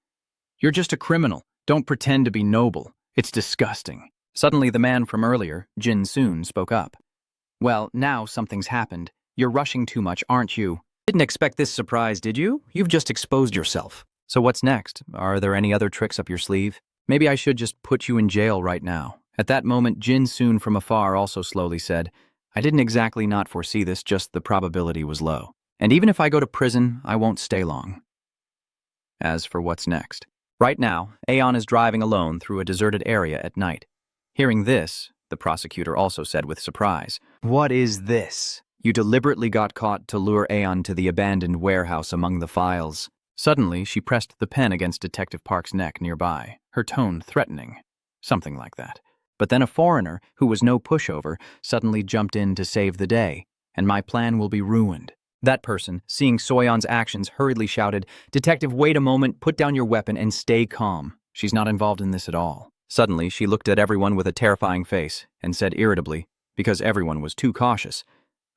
"You're just a criminal. Don't pretend to be noble. It's disgusting." Suddenly, the man from earlier, Jin Soon, spoke up. "Well, now something's happened. You're rushing too much, aren't you?" "Didn't expect this surprise, did you? You've just exposed yourself." "So what's next? Are there any other tricks up your sleeve? Maybe I should just put you in jail right now." At that moment, Jin Soon from afar also slowly said, "I didn't exactly not foresee this, just the probability was low. And even if I go to prison, I won't stay long." As for what's next. Right now, Aeon is driving alone through a deserted area at night. Hearing this, the prosecutor also said with surprise, "What is this? You deliberately got caught to lure Aeon to the abandoned warehouse among the files." Suddenly, she pressed the pen against Detective Park's neck nearby, her tone threatening. Something like that. But then a foreigner, who was no pushover, suddenly jumped in to save the day, and my plan will be ruined. That person, seeing Soyeon's actions, hurriedly shouted, "Detective, wait a moment, put down your weapon and stay calm. She's not involved in this at all." Suddenly, she looked at everyone with a terrifying face and said irritably, because everyone was too cautious,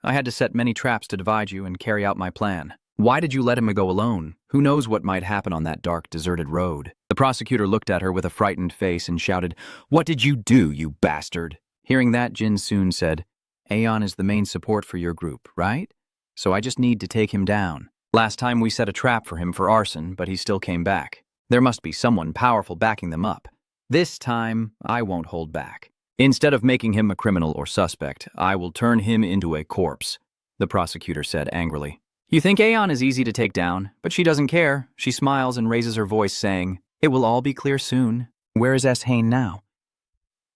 "I had to set many traps to divide you and carry out my plan. Why did you let him go alone? Who knows what might happen on that dark, deserted road? The prosecutor looked at her with a frightened face and shouted, "What did you do, you bastard?" Hearing that, Jin soon said, "Aeon is the main support for your group, right? So I just need to take him down. Last time we set a trap for him for arson, but he still came back. There must be someone powerful backing them up. This time, I won't hold back. Instead of making him a criminal or suspect, I will turn him into a corpse," the prosecutor said angrily. "You think Aeon is easy to take down, but she doesn't care. She smiles and raises her voice, saying, 'It will all be clear soon.' Where is S. Hain now?"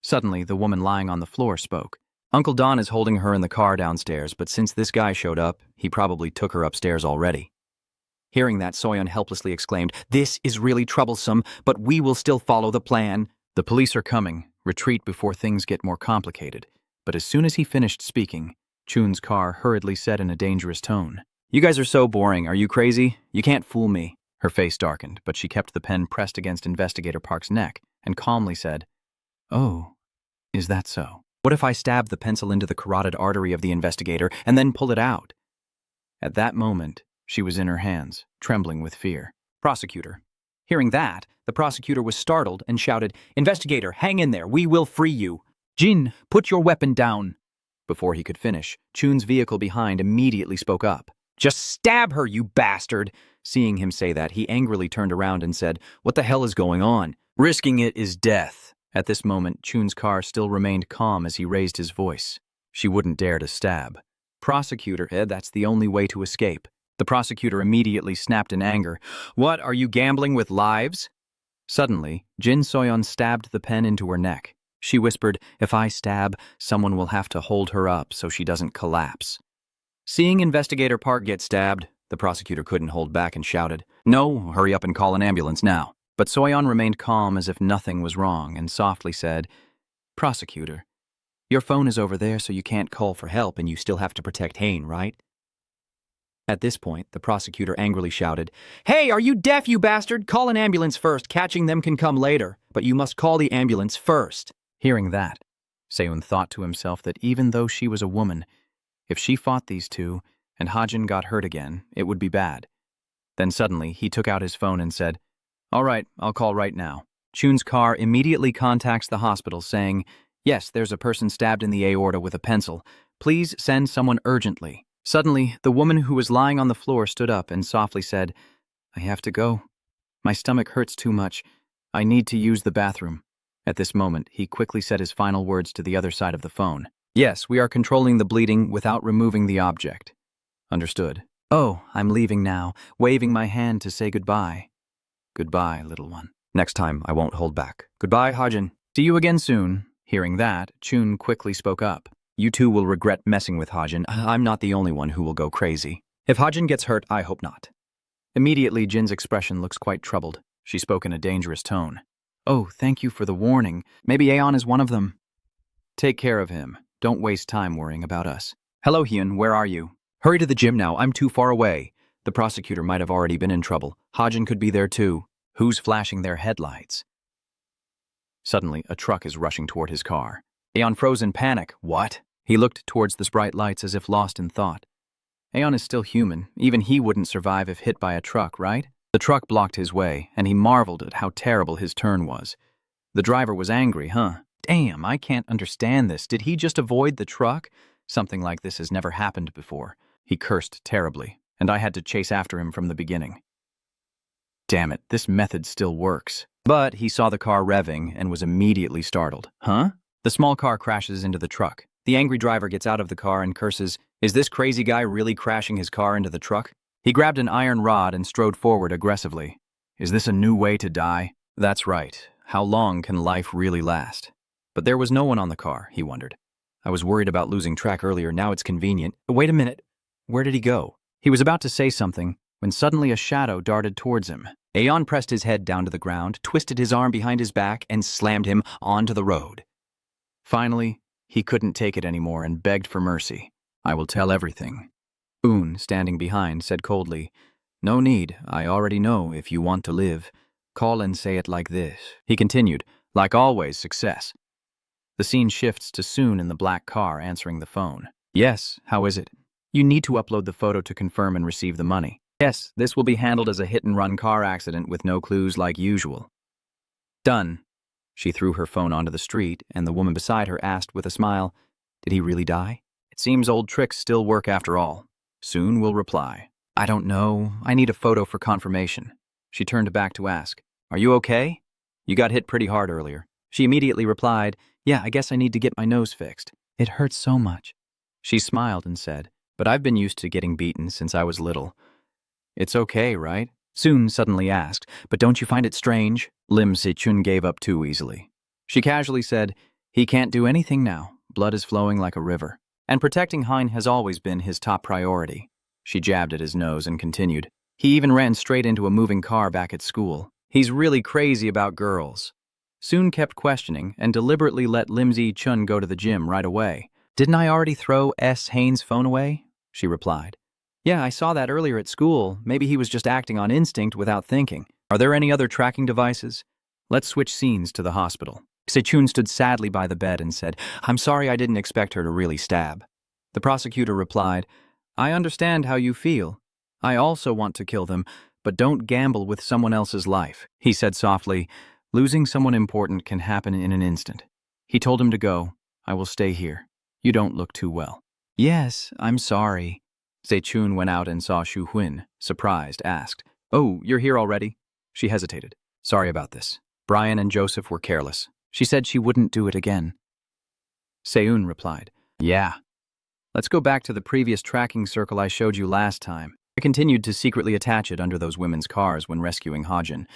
Suddenly, the woman lying on the floor spoke. "Uncle Don is holding her in the car downstairs, but since this guy showed up, he probably took her upstairs already." Hearing that, Soyeon helplessly exclaimed, "This is really troublesome, but we will still follow the plan." "The police are coming. Retreat before things get more complicated." But as soon as he finished speaking, Chun's car hurriedly said in a dangerous tone, "You guys are so boring. Are you crazy? You can't fool me." Her face darkened, but she kept the pen pressed against Investigator Park's neck and calmly said, "Oh, is that so? What if I stab the pencil into the carotid artery of the investigator and then pull it out?" At that moment, she was in her hands, trembling with fear. "Prosecutor." Hearing that, the prosecutor was startled and shouted, "Investigator, hang in there. We will free you." "Jin, put your weapon down." Before he could finish, Chun's vehicle behind immediately spoke up. "Just stab her, you bastard!" Seeing him say that, he angrily turned around and said, "What the hell is going on?" "Risking it is death." At this moment, Chun's car still remained calm as he raised his voice. She wouldn't dare to stab. "Prosecutor, that's the only way to escape." The prosecutor immediately snapped in anger. "What, are you gambling with lives?" Suddenly, Jin Soyeon stabbed the pen into her neck. She whispered, "If I stab, someone will have to hold her up so she doesn't collapse." Seeing Investigator Park get stabbed, the prosecutor couldn't hold back and shouted, "No, hurry up and call an ambulance now." But Soyeon remained calm as if nothing was wrong and softly said, "Prosecutor, your phone is over there so you can't call for help and you still have to protect Hain, right?" At this point, the prosecutor angrily shouted, "Hey, are you deaf, you bastard? Call an ambulance first. Catching them can come later, but you must call the ambulance first." Hearing that, Seun thought to himself that even though she was a woman, if she fought these two and Hajin got hurt again, it would be bad. Then suddenly, he took out his phone and said, "All right, I'll call right now." Chun's car immediately contacts the hospital saying, "Yes, there's a person stabbed in the aorta with a pencil. Please send someone urgently." Suddenly, the woman who was lying on the floor stood up and softly said, "I have to go. My stomach hurts too much. I need to use the bathroom." At this moment, he quickly said his final words to the other side of the phone. "Yes, we are controlling the bleeding without removing the object." "Understood." "Oh, I'm leaving now, waving my hand to say goodbye." "Goodbye, little one. Next time, I won't hold back. Goodbye, Hajin. See you again soon." Hearing that, Chun quickly spoke up. "You two will regret messing with Hajin. I'm not the only one who will go crazy. If Hajin gets hurt, I hope not." Immediately, Jin's expression looks quite troubled. She spoke in a dangerous tone. "Oh, thank you for the warning. Maybe Aeon is one of them." "Take care of him. Don't waste time worrying about us." "Hello, Hyun, where are you?" "Hurry to the gym now. I'm too far away." The prosecutor might have already been in trouble. Hajin could be there too. Who's flashing their headlights? Suddenly, a truck is rushing toward his car. Aeon froze in panic. What? He looked towards the bright lights as if lost in thought. Aeon is still human. Even he wouldn't survive if hit by a truck, right? The truck blocked his way, and he marveled at how terrible his turn was. The driver was angry, huh? Damn, I can't understand this. Did he just avoid the truck? Something like this has never happened before. He cursed terribly, and I had to chase after him from the beginning. Damn it, this method still works. But he saw the car revving and was immediately startled. Huh? The small car crashes into the truck. The angry driver gets out of the car and curses, "Is this crazy guy really crashing his car into the truck?" He grabbed an iron rod and strode forward aggressively. "Is this a new way to die?" That's right. How long can life really last? But there was no one on the car, he wondered. I was worried about losing track earlier, now it's convenient. Wait a minute. Where did he go? He was about to say something when suddenly a shadow darted towards him. Aeon pressed his head down to the ground, twisted his arm behind his back, and slammed him onto the road. Finally, he couldn't take it anymore and begged for mercy. "I will tell everything." Un, standing behind, said coldly, "No need. I already know if you want to live. Call and say it like this." He continued, "Like always, success." The scene shifts to Soon in the black car answering the phone. "Yes, how is it?" "You need to upload the photo to confirm and receive the money." Yes, this will be handled as a hit-and-run car accident with no clues like usual. Done. She threw her phone onto the street, and the woman beside her asked with a smile, "Did he really die?" It seems old tricks still work after all. Soon will reply. I don't know. I need a photo for confirmation. She turned back to ask, Are you okay? You got hit pretty hard earlier. She immediately replied, Yeah, I guess I need to get my nose fixed. It hurts so much. She smiled and said, But I've been used to getting beaten since I was little. It's okay, right? Soon suddenly asked, But don't you find it strange? Lim Si-chun gave up too easily. She casually said, He can't do anything now. Blood is flowing like a river. And protecting Hein has always been his top priority. She jabbed at his nose and continued, He even ran straight into a moving car back at school. He's really crazy about girls. Soon kept questioning and deliberately let Lim Si-chun go to the gym right away. Didn't I already throw S. Haynes' phone away? She replied. Yeah, I saw that earlier at school. Maybe he was just acting on instinct without thinking. Are there any other tracking devices? Let's switch scenes to the hospital. Se-chun stood sadly by the bed and said, I'm sorry I didn't expect her to really stab. The prosecutor replied, I understand how you feel. I also want to kill them, but don't gamble with someone else's life. He said softly, Losing someone important can happen in an instant. He told him to go. I will stay here. You don't look too well. Yes, I'm sorry. Se-chun went out and saw Shu Huin, surprised, asked, Oh, you're here already? She hesitated. Sorry about this. Brian and Joseph were careless. She said she wouldn't do it again. Seun replied, Yeah. Let's go back to the previous tracking circle I showed you last time. I continued to secretly attach it under those women's cars when rescuing Hajin,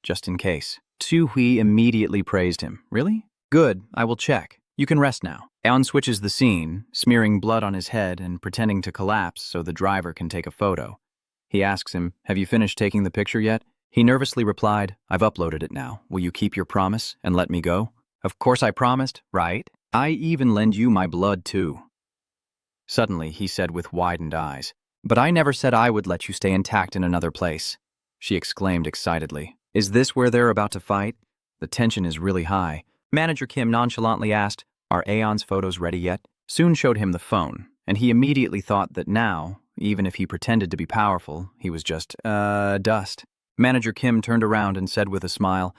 just in case. Tu Hui immediately praised him. Really? Good, I will check. You can rest now. Aon switches the scene, smearing blood on his head and pretending to collapse so the driver can take a photo. He asks him, Have you finished taking the picture yet? He nervously replied, I've uploaded it now. Will you keep your promise and let me go? Of course I promised, right? I even lend you my blood too. Suddenly, he said with widened eyes, But I never said I would let you stay intact in another place. She exclaimed excitedly, Is this where they're about to fight? The tension is really high. Manager Kim nonchalantly asked, Are Aeon's photos ready yet? Soon showed him the phone, and he immediately thought that now, even if he pretended to be powerful, he was just, dust. Manager Kim turned around and said with a smile,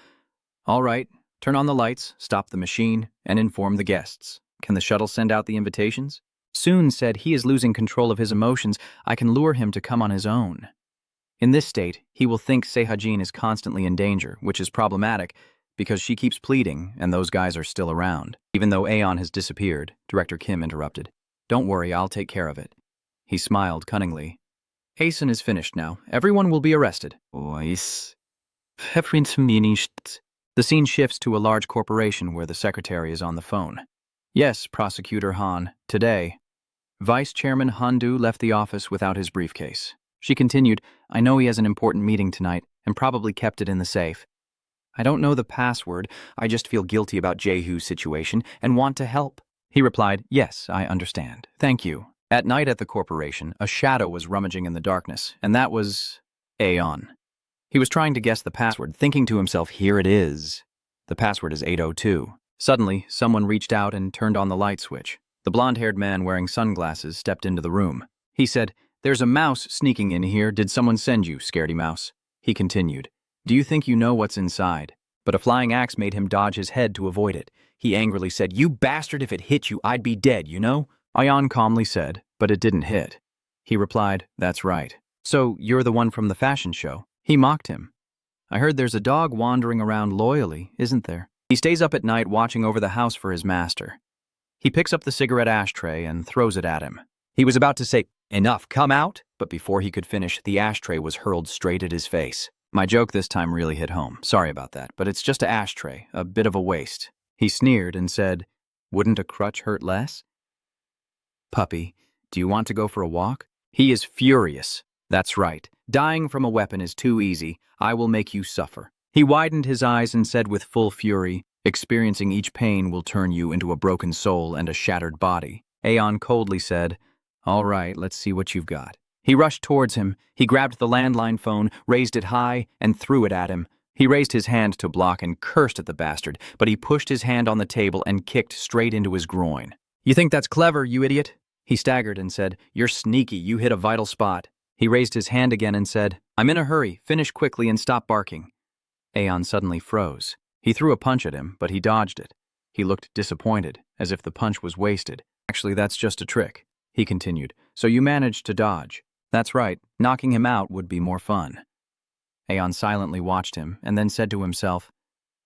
All right, turn on the lights, stop the machine, and inform the guests. Can the shuttle send out the invitations? Soon said he is losing control of his emotions. I can lure him to come on his own. In this state, he will think Sehajin is constantly in danger, which is problematic because she keeps pleading and those guys are still around. Even though Aeon has disappeared, Director Kim interrupted. Don't worry, I'll take care of it. He smiled cunningly. Hasten is finished now. Everyone will be arrested. The scene shifts to a large corporation where the secretary is on the phone. Yes, Prosecutor Han, today. Vice Chairman Handu left the office without his briefcase. She continued, I know he has an important meeting tonight and probably kept it in the safe. I don't know the password. I just feel guilty about Jehu's situation and want to help. He replied, Yes, I understand. Thank you. At night at the corporation, a shadow was rummaging in the darkness, and that was Aeon. He was trying to guess the password, thinking to himself, Here it is. The password is 802. Suddenly, someone reached out and turned on the light switch. The blonde-haired man wearing sunglasses stepped into the room. He said, There's a mouse sneaking in here. Did someone send you, scaredy mouse? He continued, Do you think you know what's inside? But a flying axe made him dodge his head to avoid it. He angrily said, You bastard, if it hit you, I'd be dead, you know? Aeon calmly said, But it didn't hit. He replied, That's right. So, you're the one from the fashion show. He mocked him. I heard there's a dog wandering around loyally, isn't there? He stays up at night watching over the house for his master. He picks up the cigarette ashtray and throws it at him. He was about to say, Enough, come out, but before he could finish, the ashtray was hurled straight at his face. My joke this time really hit home. Sorry about that, but it's just an ashtray, a bit of a waste. He sneered and said, Wouldn't a crutch hurt less? Puppy, do you want to go for a walk? He is furious. That's right. Dying from a weapon is too easy. I will make you suffer. He widened his eyes and said with full fury, Experiencing each pain will turn you into a broken soul and a shattered body. Aeon coldly said, All right, let's see what you've got. He rushed towards him. He grabbed the landline phone, raised it high, and threw it at him. He raised his hand to block and cursed at the bastard, but he pushed his hand on the table and kicked straight into his groin. You think that's clever, you idiot? He staggered and said, You're sneaky, you hit a vital spot. He raised his hand again and said, "I'm in a hurry, finish quickly and stop barking." Aeon suddenly froze. He threw a punch at him, but he dodged it. He looked disappointed, as if the punch was wasted. "Actually, that's just a trick," he continued. "So you managed to dodge." "That's right. Knocking him out would be more fun." Aeon silently watched him and then said to himself,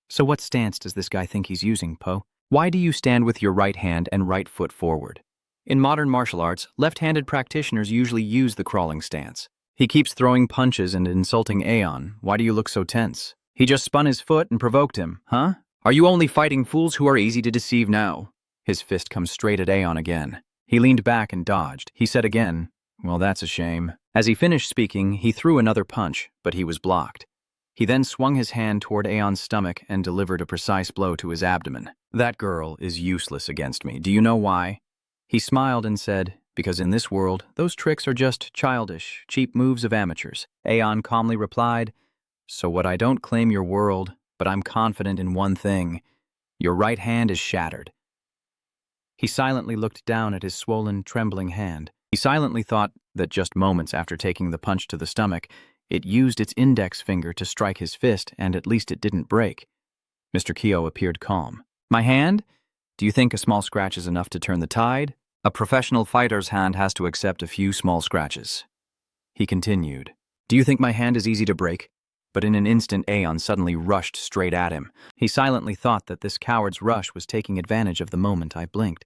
"So what stance does this guy think he's using, Po? Why do you stand with your right hand and right foot forward? In modern martial arts, left-handed practitioners usually use the crawling stance. He keeps throwing punches and insulting Aeon. Why do you look so tense? He just spun his foot and provoked him, huh? Are you only fighting fools who are easy to deceive now?" His fist comes straight at Aeon again. He leaned back and dodged. He said again, "Well, that's a shame." As he finished speaking, he threw another punch, but he was blocked. He then swung his hand toward Aeon's stomach and delivered a precise blow to his abdomen. "That girl is useless against me. Do you know why?" He smiled and said, "Because in this world, those tricks are just childish, cheap moves of amateurs." Aeon calmly replied, "So what, I don't claim your world, but I'm confident in one thing. Your right hand is shattered." He silently looked down at his swollen, trembling hand. He silently thought that just moments after taking the punch to the stomach, it used its index finger to strike his fist, and at least it didn't break. Mr. Kyo appeared calm. "My hand? Do you think a small scratch is enough to turn the tide? A professional fighter's hand has to accept a few small scratches." He continued, "Do you think my hand is easy to break?" But in an instant, Aeon suddenly rushed straight at him. He silently thought that this coward's rush was taking advantage of the moment I blinked.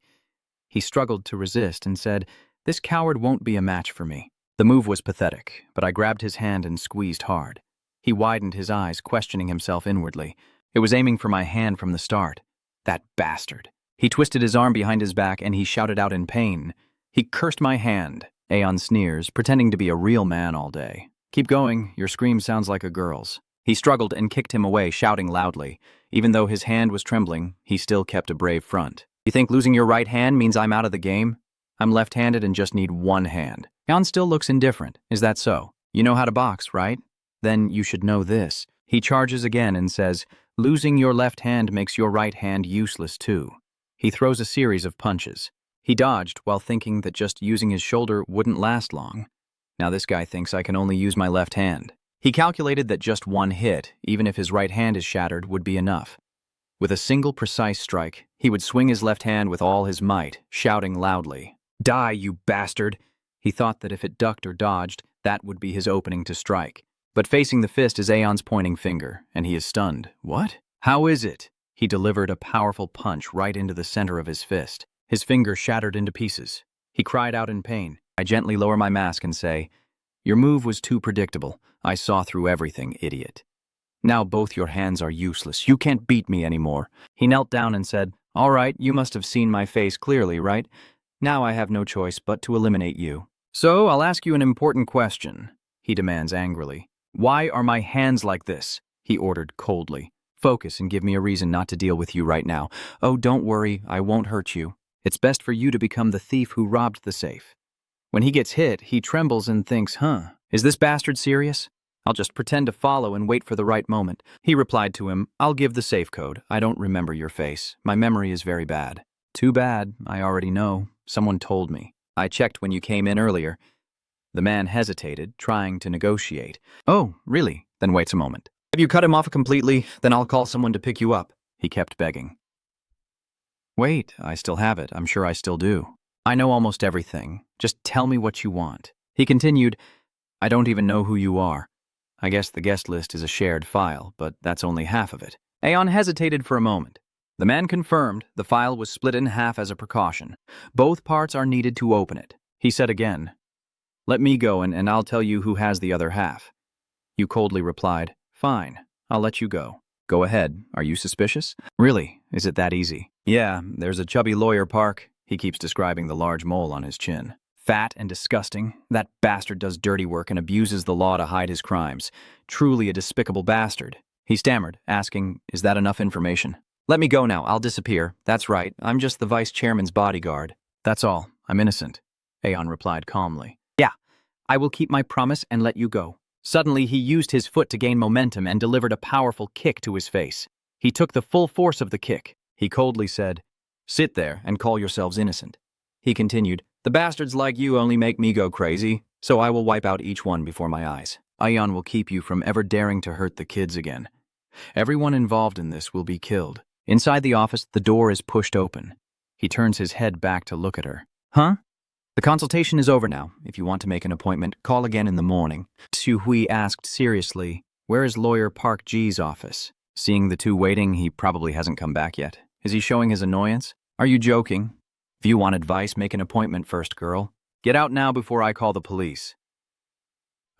He struggled to resist and said, "This coward won't be a match for me." The move was pathetic, but I grabbed his hand and squeezed hard. He widened his eyes, questioning himself inwardly. It was aiming for my hand from the start. That bastard. He twisted his arm behind his back and he shouted out in pain. "He cursed my hand." Aeon sneers, pretending to be a real man all day. "Keep going, your scream sounds like a girl's." He struggled and kicked him away, shouting loudly. Even though his hand was trembling, he still kept a brave front. "You think losing your right hand means I'm out of the game? I'm left-handed and just need one hand." Aeon still looks indifferent. "Is that so? You know how to box, right? Then you should know this." He charges again and says, "Losing your left hand makes your right hand useless too." He throws a series of punches. He dodged while thinking that just using his shoulder wouldn't last long. Now this guy thinks I can only use my left hand. He calculated that just one hit, even if his right hand is shattered, would be enough. With a single precise strike, he would swing his left hand with all his might, shouting loudly, "Die, you bastard!" He thought that if it ducked or dodged, that would be his opening to strike. But facing the fist is Aeon's pointing finger, and he is stunned. "What? How is it?" He delivered a powerful punch right into the center of his fist. His finger shattered into pieces. He cried out in pain. I gently lower my mask and say, "Your move was too predictable. I saw through everything, idiot. Now both your hands are useless. You can't beat me anymore." He knelt down and said, "All right, you must have seen my face clearly, right? Now I have no choice but to eliminate you." "So I'll ask you an important question," he demands angrily. "Why are my hands like this?" he ordered coldly. "Focus and give me a reason not to deal with you right now." "Oh, don't worry, I won't hurt you." "It's best for you to become the thief who robbed the safe." When he gets hit, he trembles and thinks, is this bastard serious? I'll just pretend to follow and wait for the right moment. He replied to him, "I'll give the safe code. I don't remember your face. My memory is very bad." "Too bad. I already know. Someone told me. I checked when you came in earlier." The man hesitated, trying to negotiate. "Oh, really? Then wait a moment. Have you cut him off completely? Then I'll call someone to pick you up." He kept begging. "Wait, I still have it. I'm sure I still do. I know almost everything. Just tell me what you want." He continued, "I don't even know who you are. I guess the guest list is a shared file, but that's only half of it." Aeon hesitated for a moment. The man confirmed the file was split in half as a precaution. Both parts are needed to open it. He said again, "Let me go and I'll tell you who has the other half." You coldly replied, "Fine, I'll let you go." "Go ahead. Are you suspicious?" "Really? Is it that easy?" "Yeah, there's a chubby lawyer Park." He keeps describing the large mole on his chin. "Fat and disgusting. That bastard does dirty work and abuses the law to hide his crimes. Truly a despicable bastard." He stammered, asking, "Is that enough information?" "Let me go now. I'll disappear. That's right. I'm just the vice chairman's bodyguard." "That's all. I'm innocent," Aeon replied calmly. "Yeah, I will keep my promise and let you go." Suddenly, he used his foot to gain momentum and delivered a powerful kick to his face. He took the full force of the kick. He coldly said, "Sit there and call yourselves innocent." He continued, "The bastards like you only make me go crazy. so I will wipe out each one before my eyes. Ayan will keep you from ever daring to hurt the kids again. Everyone involved in this will be killed. Inside the office, the door is pushed open. He turns his head back to look at her. Huh? The consultation is over now. If you want to make an appointment, call again in the morning. Xu Hui asked seriously, "Where is lawyer Park Ji's office?" Seeing the two waiting, he probably hasn't come back yet. Is he showing his annoyance? Are you joking? If you want advice, make an appointment first, girl. Get out now before I call the police.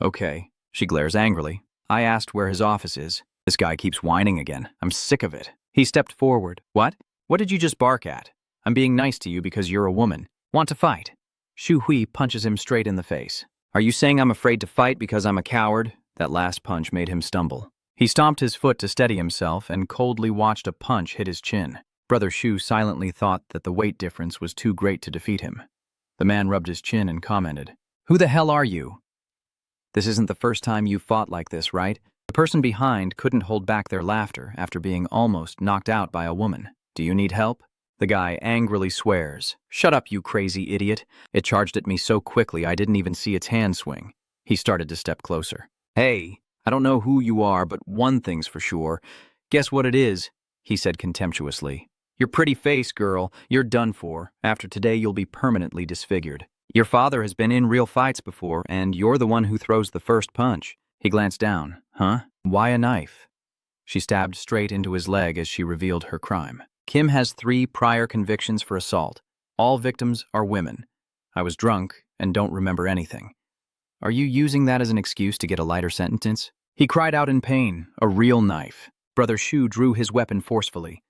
Okay. She glares angrily. I asked where his office is. This guy keeps whining again. I'm sick of it. He stepped forward. What? What did you just bark at? I'm being nice to you because you're a woman. Want to fight? Xu Hui punches him straight in the face. Are you saying I'm afraid to fight because I'm a coward? That last punch made him stumble. He stomped his foot to steady himself and coldly watched a punch hit his chin. Brother Xu silently thought that the weight difference was too great to defeat him. The man rubbed his chin and commented, "Who the hell are you? This isn't the first time you've fought like this, right?" The person behind couldn't hold back their laughter after being almost knocked out by a woman. "Do you need help?" The guy angrily swears. "Shut up, you crazy idiot. It charged at me so quickly I didn't even see its hand swing." He started to step closer. "Hey, I don't know who you are, but one thing's for sure. Guess what it is?" he said contemptuously. "Your pretty face, girl. You're done for. After today, you'll be permanently disfigured. Your father has been in real fights before, and you're the one who throws the first punch." He glanced down. "Huh? Why a knife?" She stabbed straight into his leg as she revealed her crime. "Kim has 3 prior convictions for assault. All victims are women. I was drunk and don't remember anything. Are you using that as an excuse to get a lighter sentence?" He cried out in pain. A real knife. Brother Xu drew his weapon forcefully.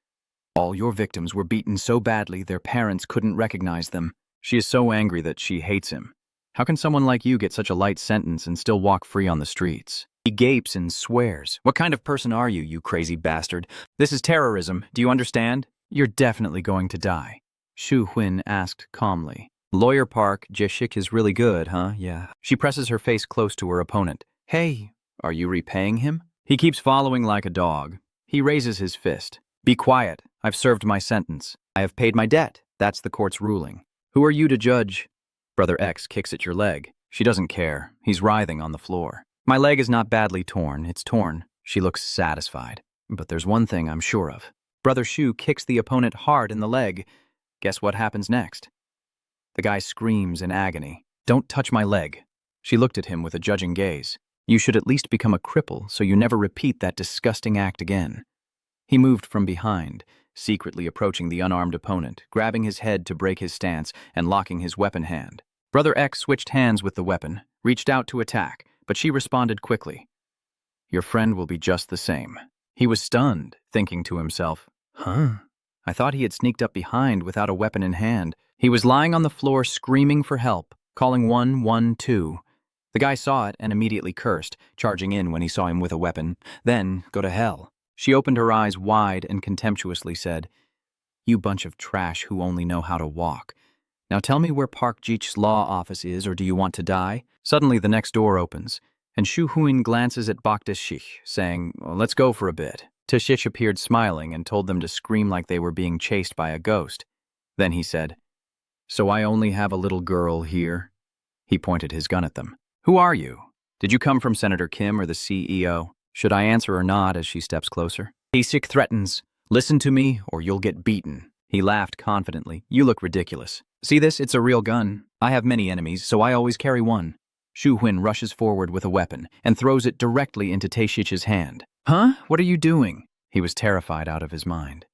"All your victims were beaten so badly their parents couldn't recognize them. She is so angry that she hates him. How can someone like you get such a light sentence and still walk free on the streets?" He gapes and swears. "What kind of person are you, you crazy bastard? This is terrorism. Do you understand? You're definitely going to die." Xu Huin asked calmly. "Lawyer Park Jishik is really good, huh? Yeah." She presses her face close to her opponent. "Hey, are you repaying him?" He keeps following like a dog. He raises his fist. "Be quiet. I've served my sentence. I have paid my debt. That's the court's ruling. Who are you to judge?" Brother X kicks at your leg. She doesn't care. He's writhing on the floor. "My leg is not badly torn. It's torn." She looks satisfied. "But there's one thing I'm sure of." Brother Xu kicks the opponent hard in the leg. Guess what happens next? The guy screams in agony. "Don't touch my leg." She looked at him with a judging gaze. "You should at least become a cripple so you never repeat that disgusting act again." He moved from behind, secretly approaching the unarmed opponent, grabbing his head to break his stance and locking his weapon hand. Brother X switched hands with the weapon, reached out to attack, but she responded quickly. "Your friend will be just the same." He was stunned, thinking to himself, "Huh? I thought he had sneaked up behind without a weapon in hand." He was lying on the floor screaming for help, calling 112. The guy saw it and immediately cursed, charging in when he saw him with a weapon. Then, go to hell. She opened her eyes wide and contemptuously said, "You bunch of trash who only know how to walk. Now tell me where Park Jich's law office is, or do you want to die?" Suddenly the next door opens, and Xu Huin glances at Bak Tashich, saying, "Let's go for a bit." Tashich appeared smiling and told them to scream like they were being chased by a ghost. Then he said, "So I only have a little girl here?" He pointed his gun at them. "Who are you? Did you come from Senator Kim or the CEO? Should I answer or not as she steps closer?" Taesik threatens, "Listen to me or you'll get beaten." He laughed confidently. "You look ridiculous. See this? It's a real gun. I have many enemies, so I always carry one." Xu Huin rushes forward with a weapon and throws it directly into Taeshich's hand. "Huh? What are you doing?" He was terrified out of his mind.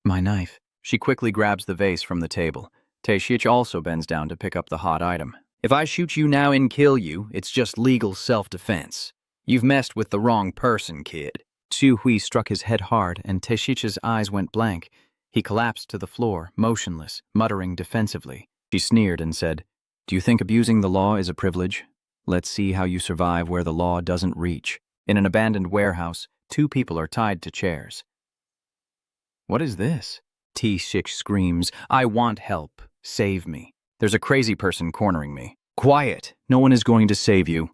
"My knife." She quickly grabs the vase from the table. Taeshich also bends down to pick up the hot item. "If I shoot you now and kill you, it's just legal self-defense. You've messed with the wrong person, kid." Xu Hui struck his head hard, and Taeshich's eyes went blank. He collapsed to the floor, motionless, muttering defensively. She sneered and said, "Do you think abusing the law is a privilege? Let's see how you survive where the law doesn't reach." In an abandoned warehouse, 2 people are tied to chairs. "What is this?" Taeshich screams, "I want help. Save me. There's a crazy person cornering me." "Quiet. No one is going to save you."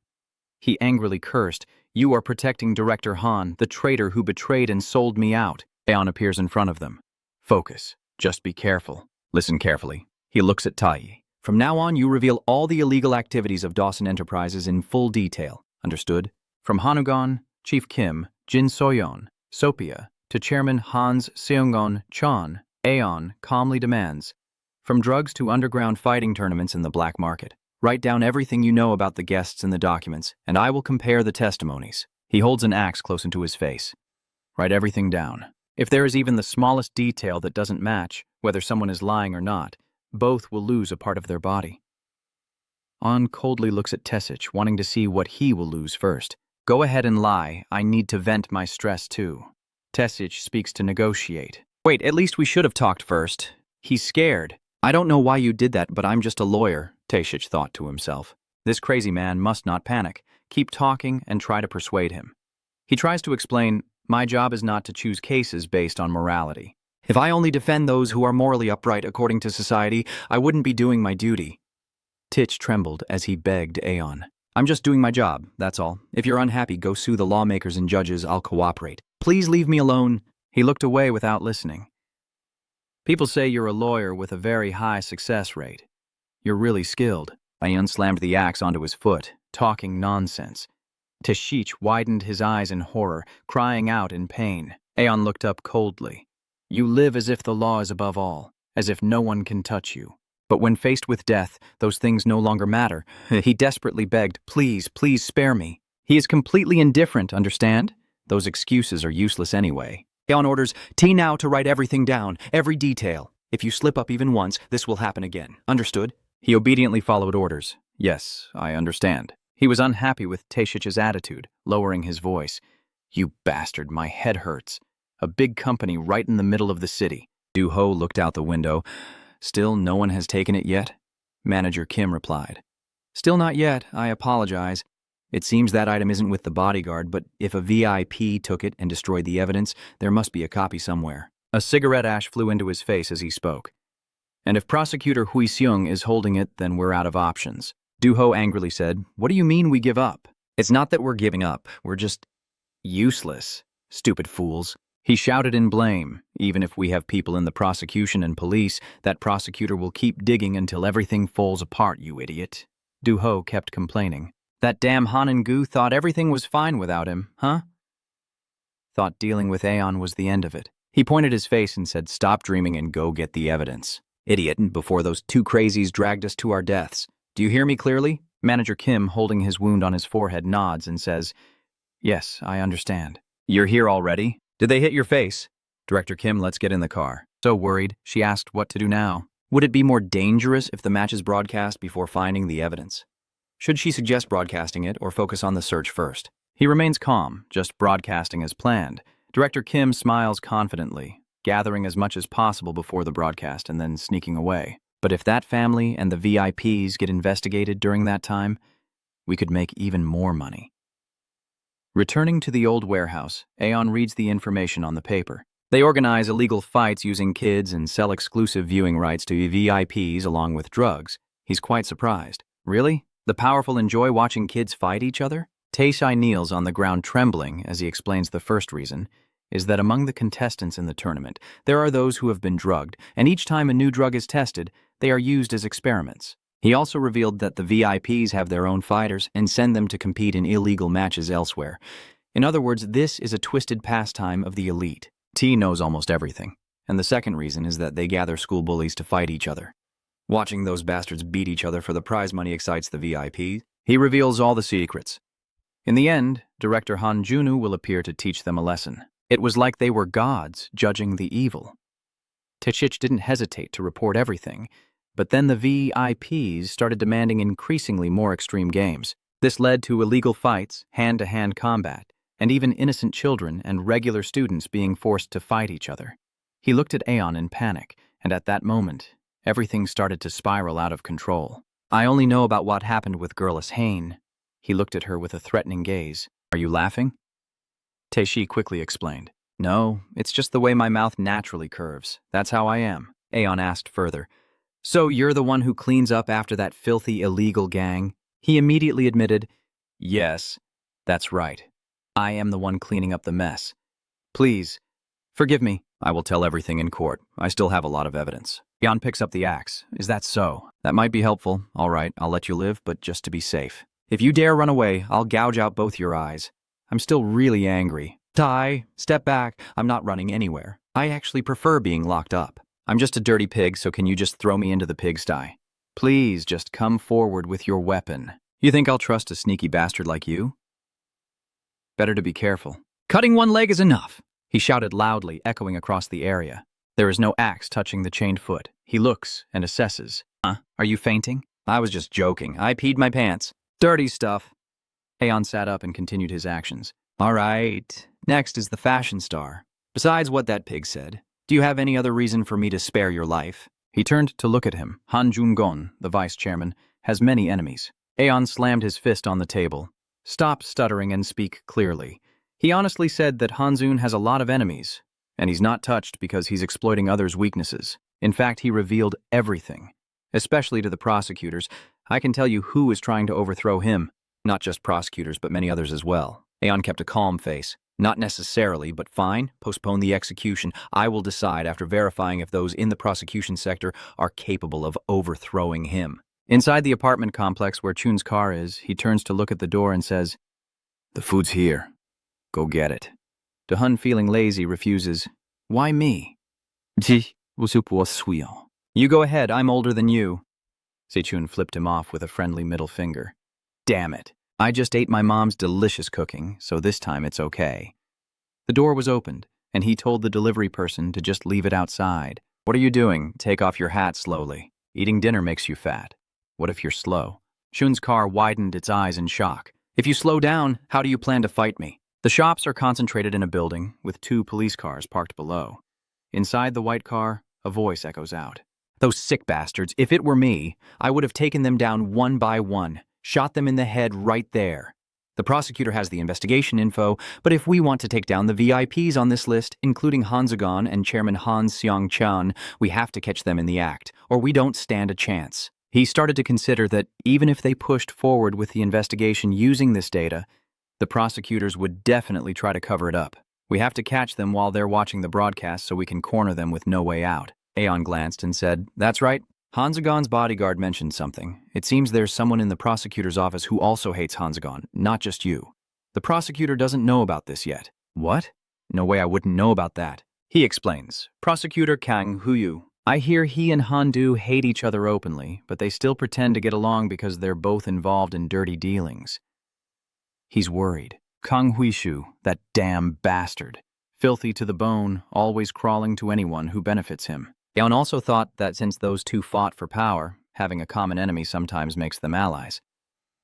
He angrily cursed, "You are protecting Director Han, the traitor who betrayed and sold me out." Aeon appears in front of them. "Focus. Just be careful. Listen carefully." He looks at Tai. From now on, you reveal all the illegal activities of Dawson Enterprises in full detail. Understood? From Hanugon, Chief Kim, Jin Soyeon, Sophia, to Chairman Hans Seungon Chon, Aeon calmly demands, from drugs to underground fighting tournaments in the black market. Write down everything you know about the guests in the documents, and I will compare the testimonies. He holds an axe close into his face. Write everything down. If there is even the smallest detail that doesn't match, whether someone is lying or not, both will lose a part of their body. On coldly looks at Tesich, wanting to see what he will lose first. Go ahead and lie. I need to vent my stress too. Tesich speaks to negotiate. Wait, at least we should have talked first. He's scared. I don't know why you did that, but I'm just a lawyer, Tesich thought to himself. This crazy man must not panic. Keep talking and try to persuade him. He tries to explain, my job is not to choose cases based on morality. If I only defend those who are morally upright according to society, I wouldn't be doing my duty. Tich trembled as he begged Aeon. I'm just doing my job, that's all. If you're unhappy, go sue the lawmakers and judges, I'll cooperate. Please leave me alone. He looked away without listening. People say you're a lawyer with a very high success rate. You're really skilled. Aeon slammed the axe onto his foot, talking nonsense. Teshich widened his eyes in horror, crying out in pain. Aeon looked up coldly. You live as if the law is above all, as if no one can touch you. But when faced with death, those things no longer matter. He desperately begged, please, please spare me. He is completely indifferent, understand? Those excuses are useless anyway. Aeon orders T now to write everything down, every detail. If you slip up even once, this will happen again. Understood? He obediently followed orders. Yes, I understand. He was unhappy with Teshich's attitude, lowering his voice. You bastard, my head hurts. A big company right in the middle of the city. Du-ho looked out the window. Still no one has taken it yet? Manager Kim replied. Still not yet, I apologize. It seems that item isn't with the bodyguard, but if a VIP took it and destroyed the evidence, there must be a copy somewhere. A cigarette ash flew into his face as he spoke. And if Prosecutor Hui Seung is holding it, then we're out of options. Du-ho angrily said, what do you mean we give up? It's not that we're giving up, we're just useless. Stupid fools. He shouted in blame. Even if we have people in the prosecution and police, that prosecutor will keep digging until everything falls apart, you idiot. Du-ho kept complaining. That damn Han-gu thought everything was fine without him, huh? Thought dealing with Aeon was the end of it. He pointed his face and said, stop dreaming and go get the evidence. Idiot, before those two crazies dragged us to our deaths. Do you hear me clearly? Manager Kim, holding his wound on his forehead, nods and says, yes, I understand. You're here already? Did they hit your face? Director Kim, let's get in the car. So worried, she asked what to do now. Would it be more dangerous if the match is broadcast before finding the evidence? Should she suggest broadcasting it or focus on the search first? He remains calm, just broadcasting as planned. Director Kim smiles confidently, gathering as much as possible before the broadcast and then sneaking away. But if that family and the VIPs get investigated during that time, we could make even more money. Returning to the old warehouse, Aeon reads the information on the paper. They organize illegal fights using kids and sell exclusive viewing rights to VIPs along with drugs. He's quite surprised. Really? The powerful enjoy watching kids fight each other? Tae-shai kneels on the ground trembling as he explains the first reason is that among the contestants in the tournament, there are those who have been drugged, and each time a new drug is tested, they are used as experiments. He also revealed that the VIPs have their own fighters and send them to compete in illegal matches elsewhere. In other words, this is a twisted pastime of the elite. T knows almost everything, and the second reason is that they gather school bullies to fight each other. Watching those bastards beat each other for the prize money excites the VIPs. He reveals all the secrets. In the end, Director Han Junu will appear to teach them a lesson. It was like they were gods judging the evil. Techich didn't hesitate to report everything, but then the VIPs started demanding increasingly more extreme games. This led to illegal fights, hand-to-hand combat, and even innocent children and regular students being forced to fight each other. He looked at Aeon in panic, and at that moment, everything started to spiral out of control. I only know about what happened with Girlis Hain. He looked at her with a threatening gaze. Are you laughing? Tae-shi quickly explained. No, it's just the way my mouth naturally curves. That's how I am. Aeon asked further. So you're the one who cleans up after that filthy illegal gang? He immediately admitted, yes, that's right. I am the one cleaning up the mess. Please, forgive me. I will tell everything in court. I still have a lot of evidence. Jan picks up the axe. Is that so? That might be helpful. All right, I'll let you live, but just to be safe. If you dare run away, I'll gouge out both your eyes. I'm still really angry. Tai, step back. I'm not running anywhere. I actually prefer being locked up. I'm just a dirty pig, so can you just throw me into the pigsty? Please just come forward with your weapon. You think I'll trust a sneaky bastard like you? Better to be careful. Cutting one leg is enough, he shouted loudly, echoing across the area. There is no axe touching the chained foot. He looks and assesses. Are you fainting? I was just joking. I peed my pants. Dirty stuff. Aeon sat up and continued his actions. All right. Next is the fashion star. Besides what that pig said, do you have any other reason for me to spare your life? He turned to look at him. Han Jun-gon, the vice chairman, has many enemies. Aeon slammed his fist on the table. Stop stuttering and speak clearly. He honestly said that Hanzun has a lot of enemies, and he's not touched because he's exploiting others' weaknesses. In fact, he revealed everything. Especially to the prosecutors. I can tell you who is trying to overthrow him. Not just prosecutors, but many others as well. Aeon kept a calm face. Not necessarily, but fine. Postpone the execution. I will decide after verifying if those in the prosecution sector are capable of overthrowing him. Inside the apartment complex where Chun's car is, he turns to look at the door and says, "The food's here. Go get it." De-hun, feeling lazy, refuses. "Why me?" "You go ahead, I'm older than you." Se-chun flipped him off with a friendly middle finger. "Damn it. I just ate my mom's delicious cooking, so this time it's okay." The door was opened, and he told the delivery person to just leave it outside. "What are you doing? Take off your hat slowly. Eating dinner makes you fat. What if you're slow?" Chun's car widened its eyes in shock. If you slow down, how do you plan to fight me? The shops are concentrated in a building, with 2 police cars parked below. Inside the white car, a voice echoes out. Those sick bastards, if it were me, I would have taken them down one by one, shot them in the head right there. The prosecutor has the investigation info, but if we want to take down the VIPs on this list, including Hanzagon and Chairman Han Seong-chan, we have to catch them in the act, or we don't stand a chance. He started to consider that even if they pushed forward with the investigation using this data, the prosecutors would definitely try to cover it up. We have to catch them while they're watching the broadcast so we can corner them with no way out. Aeon glanced and said, "That's right. Hanzagon's bodyguard mentioned something. It seems there's someone in the prosecutor's office who also hates Hanzagon, not just you. The prosecutor doesn't know about this yet." "What?" "No way I wouldn't know about that." He explains. "Prosecutor Kang Huyu. I hear he and Handu hate each other openly, but they still pretend to get along because they're both involved in dirty dealings." He's worried. Kang Huishu, that damn bastard. Filthy to the bone, always crawling to anyone who benefits him. Aeon also thought that since those two fought for power, having a common enemy sometimes makes them allies.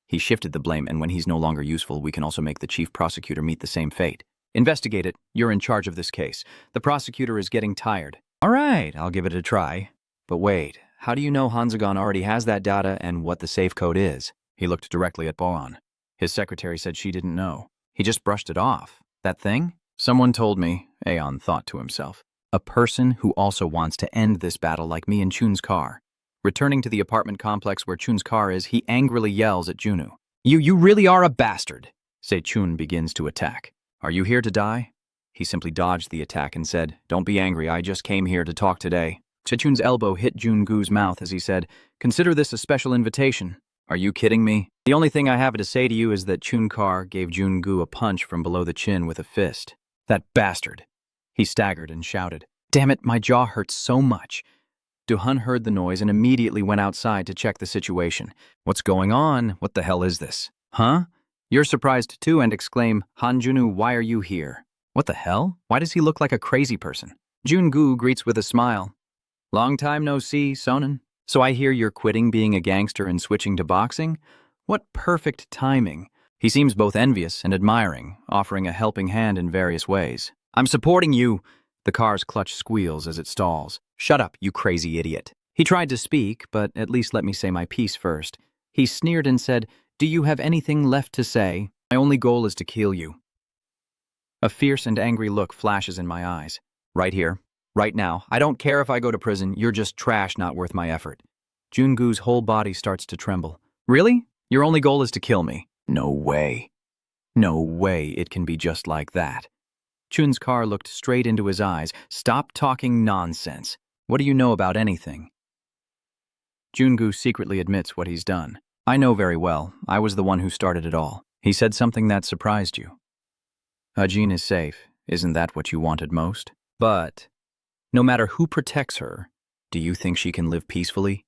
He shifted the blame, and when he's no longer useful, we can also make the chief prosecutor meet the same fate. "Investigate it. You're in charge of this case. The prosecutor is getting tired." "All right, I'll give it a try. But wait, how do you know Hanzagon already has that data and what the safe code is?" He looked directly at Boan. His secretary said she didn't know. He just brushed it off. That thing? "Someone told me," Aeon thought to himself. "A person who also wants to end this battle like me in Chun's car." Returning to the apartment complex where Chun's car is, he angrily yells at Junu. You really are a bastard." Se-chun begins to attack. "Are you here to die?" He simply dodged the attack and said, "Don't be angry, I just came here to talk today." Se-chun's elbow hit Jun-gu's mouth as he said, "Consider this a special invitation." "Are you kidding me? The only thing I have to say to you is that Chun-kar gave Jun-gu a punch from below the chin with a fist." "That bastard!" He staggered and shouted. "Damn it, my jaw hurts so much." Do-hun heard the noise and immediately went outside to check the situation. "What's going on? What the hell is this?" "Huh?" You're surprised too and exclaim, "Hanjunu, why are you here?" "What the hell? Why does he look like a crazy person?" Jun-gu greets with a smile. "Long time no see, Sonen. So I hear you're quitting being a gangster and switching to boxing? What perfect timing." He seems both envious and admiring, offering a helping hand in various ways. "I'm supporting you." The car's clutch squeals as it stalls. "Shut up, you crazy idiot." He tried to speak, but at least let me say my piece first. He sneered and said, "Do you have anything left to say? My only goal is to kill you." A fierce and angry look flashes in my eyes. "Right here. Right now. I don't care if I go to prison. You're just trash not worth my effort." Jun-gu's whole body starts to tremble. "Really? Your only goal is to kill me? No way. No way it can be just like that." Chun's car looked straight into his eyes. "Stop talking nonsense." What do you know about anything? Jungu secretly admits what he's done. I know very well. I was the one who started it all. He said something that surprised you. Hajin is safe. Isn't that what you wanted most? But no matter who protects her, do you think she can live peacefully?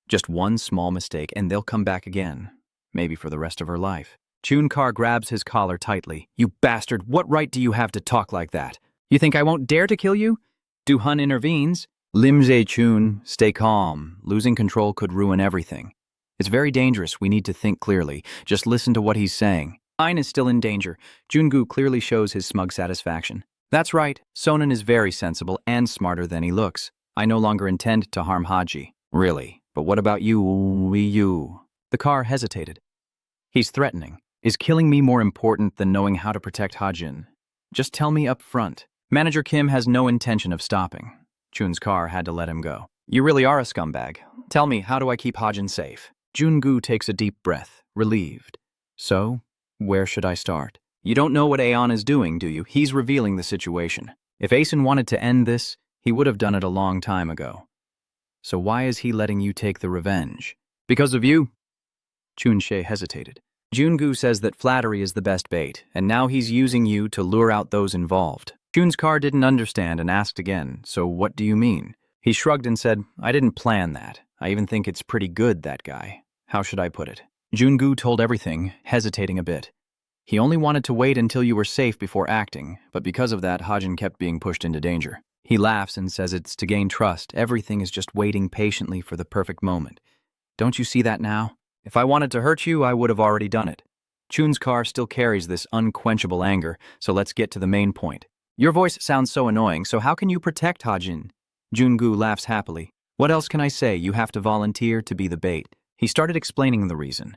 Just one small mistake and they'll come back again. Maybe for the rest of her life. Chun-Kar grabs his collar tightly. You bastard, what right do you have to talk like that? You think I won't dare to kill you? Du-hun intervenes. Lim Jae-chun, stay calm. Losing control could ruin everything. It's very dangerous. We need to think clearly. Just listen to what he's saying. Mine is still in danger. Jungu clearly shows his smug satisfaction. That's right. Sonan is very sensible and smarter than he looks. I no longer intend to harm Haji. Really? But what about you? The car hesitated. He's threatening. Is killing me more important than knowing how to protect Hajin? Just tell me up front. Manager Kim has no intention of stopping. Chun's car had to let him go. You really are a scumbag. Tell me, how do I keep Hajin safe? Jungu takes a deep breath, relieved. So, where should I start? You don't know what Aeon is doing, do you? He's revealing the situation. If Aeson wanted to end this, he would have done it a long time ago. So why is he letting you take the revenge? Because of you? Chun-She hesitated. Jungu says that flattery is the best bait, and now he's using you to lure out those involved. Chun's car didn't understand and asked again, so what do you mean? He shrugged and said, I didn't plan that. I even think it's pretty good, that guy. How should I put it? Jungu told everything, hesitating a bit. He only wanted to wait until you were safe before acting, but because of that, Hajin kept being pushed into danger. He laughs and says it's to gain trust. Everything is just waiting patiently for the perfect moment. Don't you see that now? If I wanted to hurt you, I would have already done it. Chun's car still carries this unquenchable anger, so let's get to the main point. Your voice sounds so annoying, so how can you protect Hajin? Jungu laughs happily. What else can I say? You have to volunteer to be the bait. He started explaining the reason.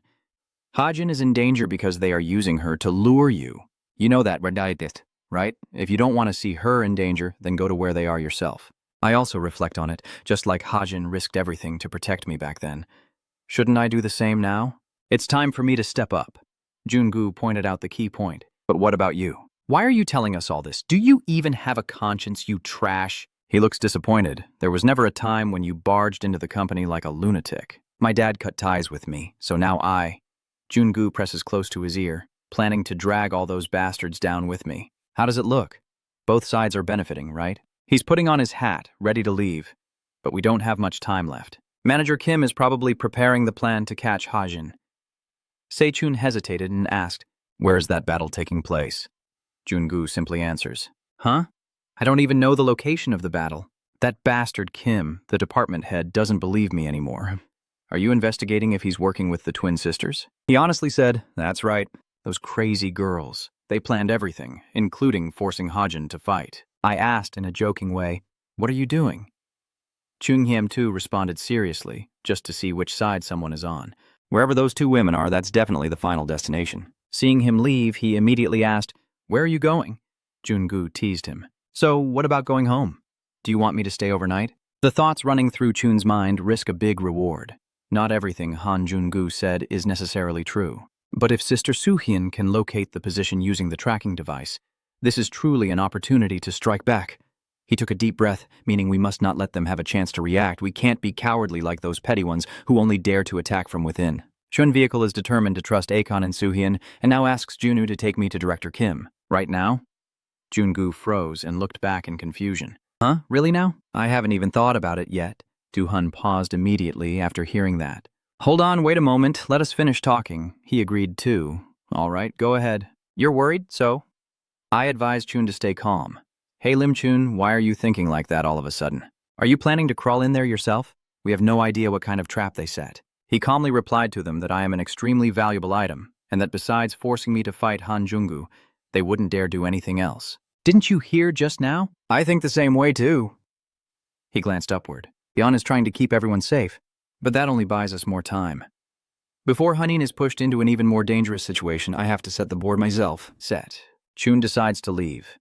Hajin is in danger because they are using her to lure you. You know that, right? If you don't want to see her in danger, then go to where they are yourself. I also reflect on it, just like Hajin risked everything to protect me back then. Shouldn't I do the same now? It's time for me to step up. Jungu pointed out the key point. But what about you? Why are you telling us all this? Do you even have a conscience, you trash? He looks disappointed. There was never a time when you barged into the company like a lunatic. My dad cut ties with me, so now Jungu presses close to his ear, planning to drag all those bastards down with me. How does it look? Both sides are benefiting, right? He's putting on his hat, ready to leave. But we don't have much time left. Manager Kim is probably preparing the plan to catch Hajin. Seichun hesitated and asked, where is that battle taking place? Jungu simply answers, huh? I don't even know the location of the battle. That bastard Kim, the department head, doesn't believe me anymore. Are you investigating if he's working with the twin sisters? He honestly said, that's right. Those crazy girls. They planned everything, including forcing Hajin to fight. I asked in a joking way, what are you doing? Chung-Hyam too responded seriously, just to see which side someone is on. Wherever those two women are, that's definitely the final destination. Seeing him leave, he immediately asked, where are you going? Jungu teased him. So, what about going home? Do you want me to stay overnight? The thoughts running through Chun's mind risk a big reward. Not everything Han Jungu said is necessarily true. But if Sister Soo-hyun can locate the position using the tracking device, this is truly an opportunity to strike back. He took a deep breath, meaning we must not let them have a chance to react. We can't be cowardly like those petty ones who only dare to attack from within. Chun Vehicle is determined to trust Akon and Soo-hyun and now asks Junu to take me to Director Kim. Right now? Jungu froze and looked back in confusion. Huh? Really now? I haven't even thought about it yet. Du-hun paused immediately after hearing that. Hold on, wait a moment. Let us finish talking. He agreed too. All right, go ahead. You're worried, so? I advised Chun to stay calm. Hey Lim Chun, why are you thinking like that all of a sudden? Are you planning to crawl in there yourself? We have no idea what kind of trap they set. He calmly replied to them that I am an extremely valuable item, and that besides forcing me to fight Han Jungu, they wouldn't dare do anything else. Didn't you hear just now? I think the same way too. He glanced upward. Yeon is trying to keep everyone safe, but that only buys us more time. Before Hunin is pushed into an even more dangerous situation, I have to set the board myself. Set. Chun decides to leave.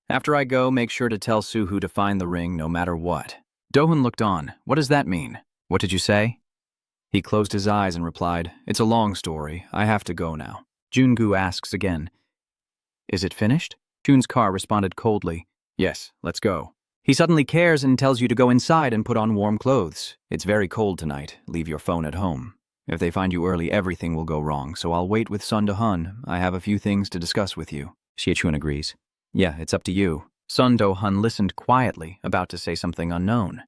After I go, make sure to tell Suhu to find the ring no matter what. Dohun looked on. What does that mean? What did you say? He closed his eyes and replied, it's a long story. I have to go now. Jungu asks again, is it finished? Chun's car responded coldly, yes, let's go. He suddenly cares and tells you to go inside and put on warm clothes. It's very cold tonight. Leave your phone at home. If they find you early, everything will go wrong, so I'll wait with Sun Do-hun. I have a few things to discuss with you. Xie-chun agrees. Yeah, it's up to you. Sun Do-hun listened quietly, about to say something unknown.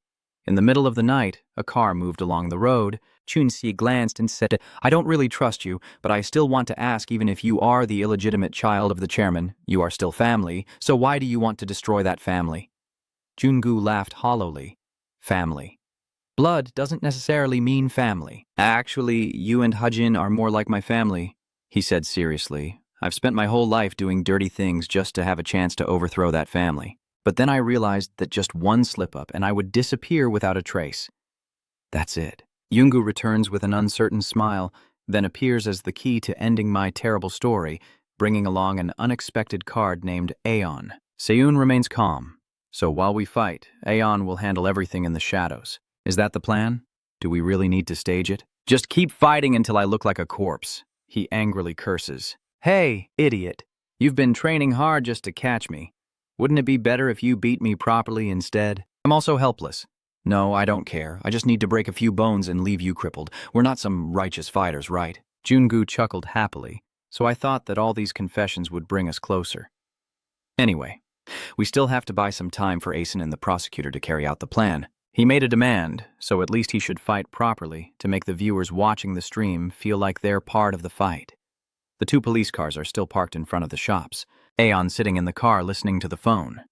In the middle of the night, a car moved along the road. Chun-si glanced and said, I don't really trust you, but I still want to ask, even if you are the illegitimate child of the chairman, you are still family, so why do you want to destroy that family? Jun-gu laughed hollowly. Family. Blood doesn't necessarily mean family. Actually, you and Hajin are more like my family, he said seriously. I've spent my whole life doing dirty things just to have a chance to overthrow that family. But then I realized that just one slip-up and I would disappear without a trace. That's it. Yungu returns with an uncertain smile, then appears as the key to ending my terrible story, bringing along an unexpected card named Aeon. Seun remains calm. So while we fight, Aeon will handle everything in the shadows. Is that the plan? Do we really need to stage it? Just keep fighting until I look like a corpse. He angrily curses. Hey, idiot. You've been training hard just to catch me. Wouldn't it be better if you beat me properly instead? I'm also helpless. No, I don't care. I just need to break a few bones and leave you crippled. We're not some righteous fighters, right? Jun-gu chuckled happily, so I thought that all these confessions would bring us closer. Anyway, we still have to buy some time for Asen and the prosecutor to carry out the plan. He made a demand, so at least he should fight properly to make the viewers watching the stream feel like they're part of the fight. The 2 police cars are still parked in front of the shops. Aeon sitting in the car listening to the phone.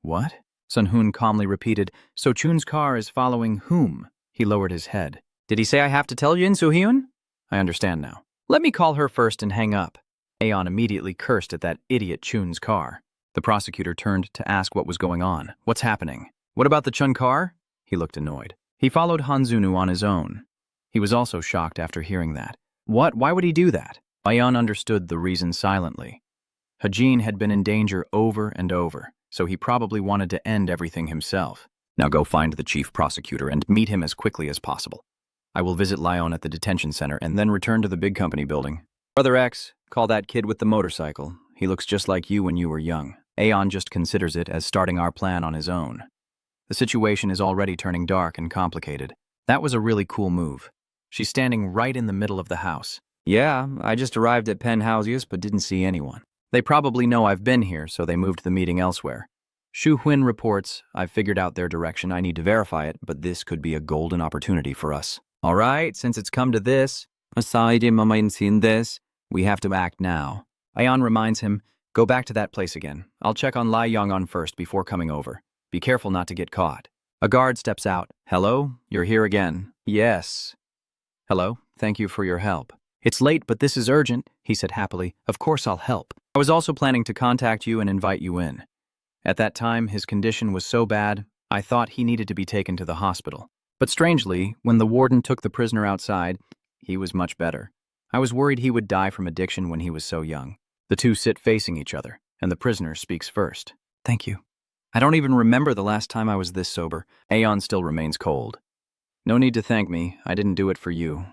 What? Sun-hoon calmly repeated, so Chun's car is following whom? He lowered his head. Did he say I have to tell Yin Soo-hyun? I understand now. Let me call her first and hang up. Aeon immediately cursed at that idiot Chun's car. The prosecutor turned to ask what was going on. What's happening? What about the Chun car? He looked annoyed. He followed Hanzunu on his own. He was also shocked after hearing that. What? Why would he do that? Aeon understood the reason silently. Hajin had been in danger over and over, so he probably wanted to end everything himself. Now go find the chief prosecutor and meet him as quickly as possible. I will visit Lyon at the detention center and then return to the big company building. Brother X, call that kid with the motorcycle. He looks just like you when you were young. Aeon just considers it as starting our plan on his own. The situation is already turning dark and complicated. That was a really cool move. She's standing right in the middle of the house. Yeah, I just arrived at Penhousius but didn't see anyone. They probably know I've been here, so they moved the meeting elsewhere. Shu Huin reports, I've figured out their direction. I need to verify it, but this could be a golden opportunity for us. All right, since it's come to this, aside in this, we have to act now. Aeon reminds him, go back to that place again. I'll check on Lai Yong-on first before coming over. Be careful not to get caught. A guard steps out. Hello? You're here again. Yes. Hello? Thank you for your help. It's late, but this is urgent, he said happily. Of course I'll help. I was also planning to contact you and invite you in. At that time, his condition was so bad, I thought he needed to be taken to the hospital. But strangely, when the warden took the prisoner outside, he was much better. I was worried he would die from addiction when he was so young. The two sit facing each other, and the prisoner speaks first. Thank you. I don't even remember the last time I was this sober. Aeon still remains cold. No need to thank me. I didn't do it for you.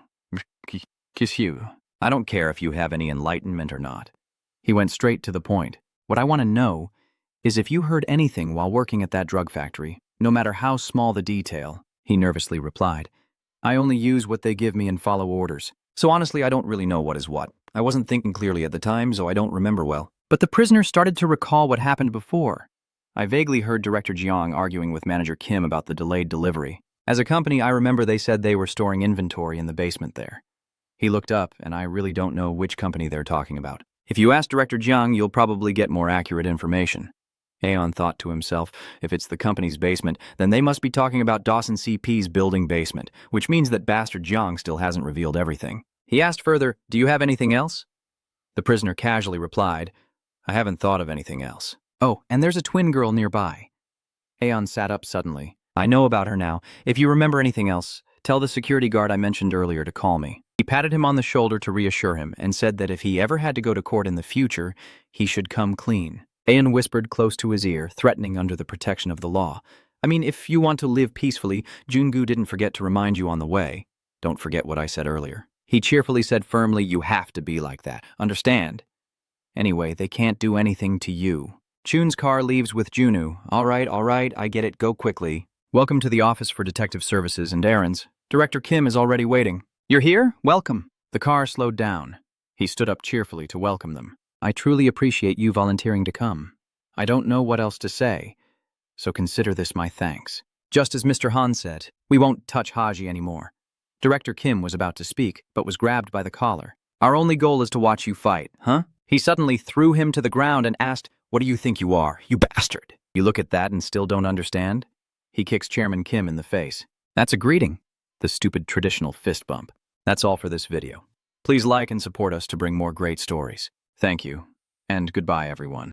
Kiss you. I don't care if you have any enlightenment or not. He went straight to the point. What I want to know is if you heard anything while working at that drug factory, no matter how small the detail, he nervously replied. I only use what they give me and follow orders. So honestly, I don't really know what is what. I wasn't thinking clearly at the time, so I don't remember well. But the prisoner started to recall what happened before. I vaguely heard Director Jiang arguing with Manager Kim about the delayed delivery. As a company, I remember they said they were storing inventory in the basement there. He looked up, and I really don't know which company they're talking about. If you ask Director Jiang, you'll probably get more accurate information. Aeon thought to himself, if it's the company's basement, then they must be talking about Dawson CP's building basement, which means that Bastard Jiang still hasn't revealed everything. He asked further, do you have anything else? The prisoner casually replied, I haven't thought of anything else. Oh, and there's a twin girl nearby. Aeon sat up suddenly. I know about her now. If you remember anything else, tell the security guard I mentioned earlier to call me. He patted him on the shoulder to reassure him and said that if he ever had to go to court in the future, he should come clean. Aeon whispered close to his ear, threatening under the protection of the law. I mean, if you want to live peacefully, Jun-gu didn't forget to remind you on the way. Don't forget what I said earlier. He cheerfully said firmly, you have to be like that. Understand? Anyway, they can't do anything to you. Chun's car leaves with Junu. All right, I get it, go quickly. Welcome to the Office for Detective Services and Errands. Director Kim is already waiting. You're here? Welcome. The car slowed down. He stood up cheerfully to welcome them. I truly appreciate you volunteering to come. I don't know what else to say, so consider this my thanks. Just as Mr. Han said, we won't touch Haji anymore. Director Kim was about to speak, but was grabbed by the collar. Our only goal is to watch you fight, huh? He suddenly threw him to the ground and asked, What do you think you are, you bastard? You look at that and still don't understand? He kicks Chairman Kim in the face. That's a greeting. The stupid traditional fist bump. That's all for this video. Please like and support us to bring more great stories. Thank you, and goodbye everyone.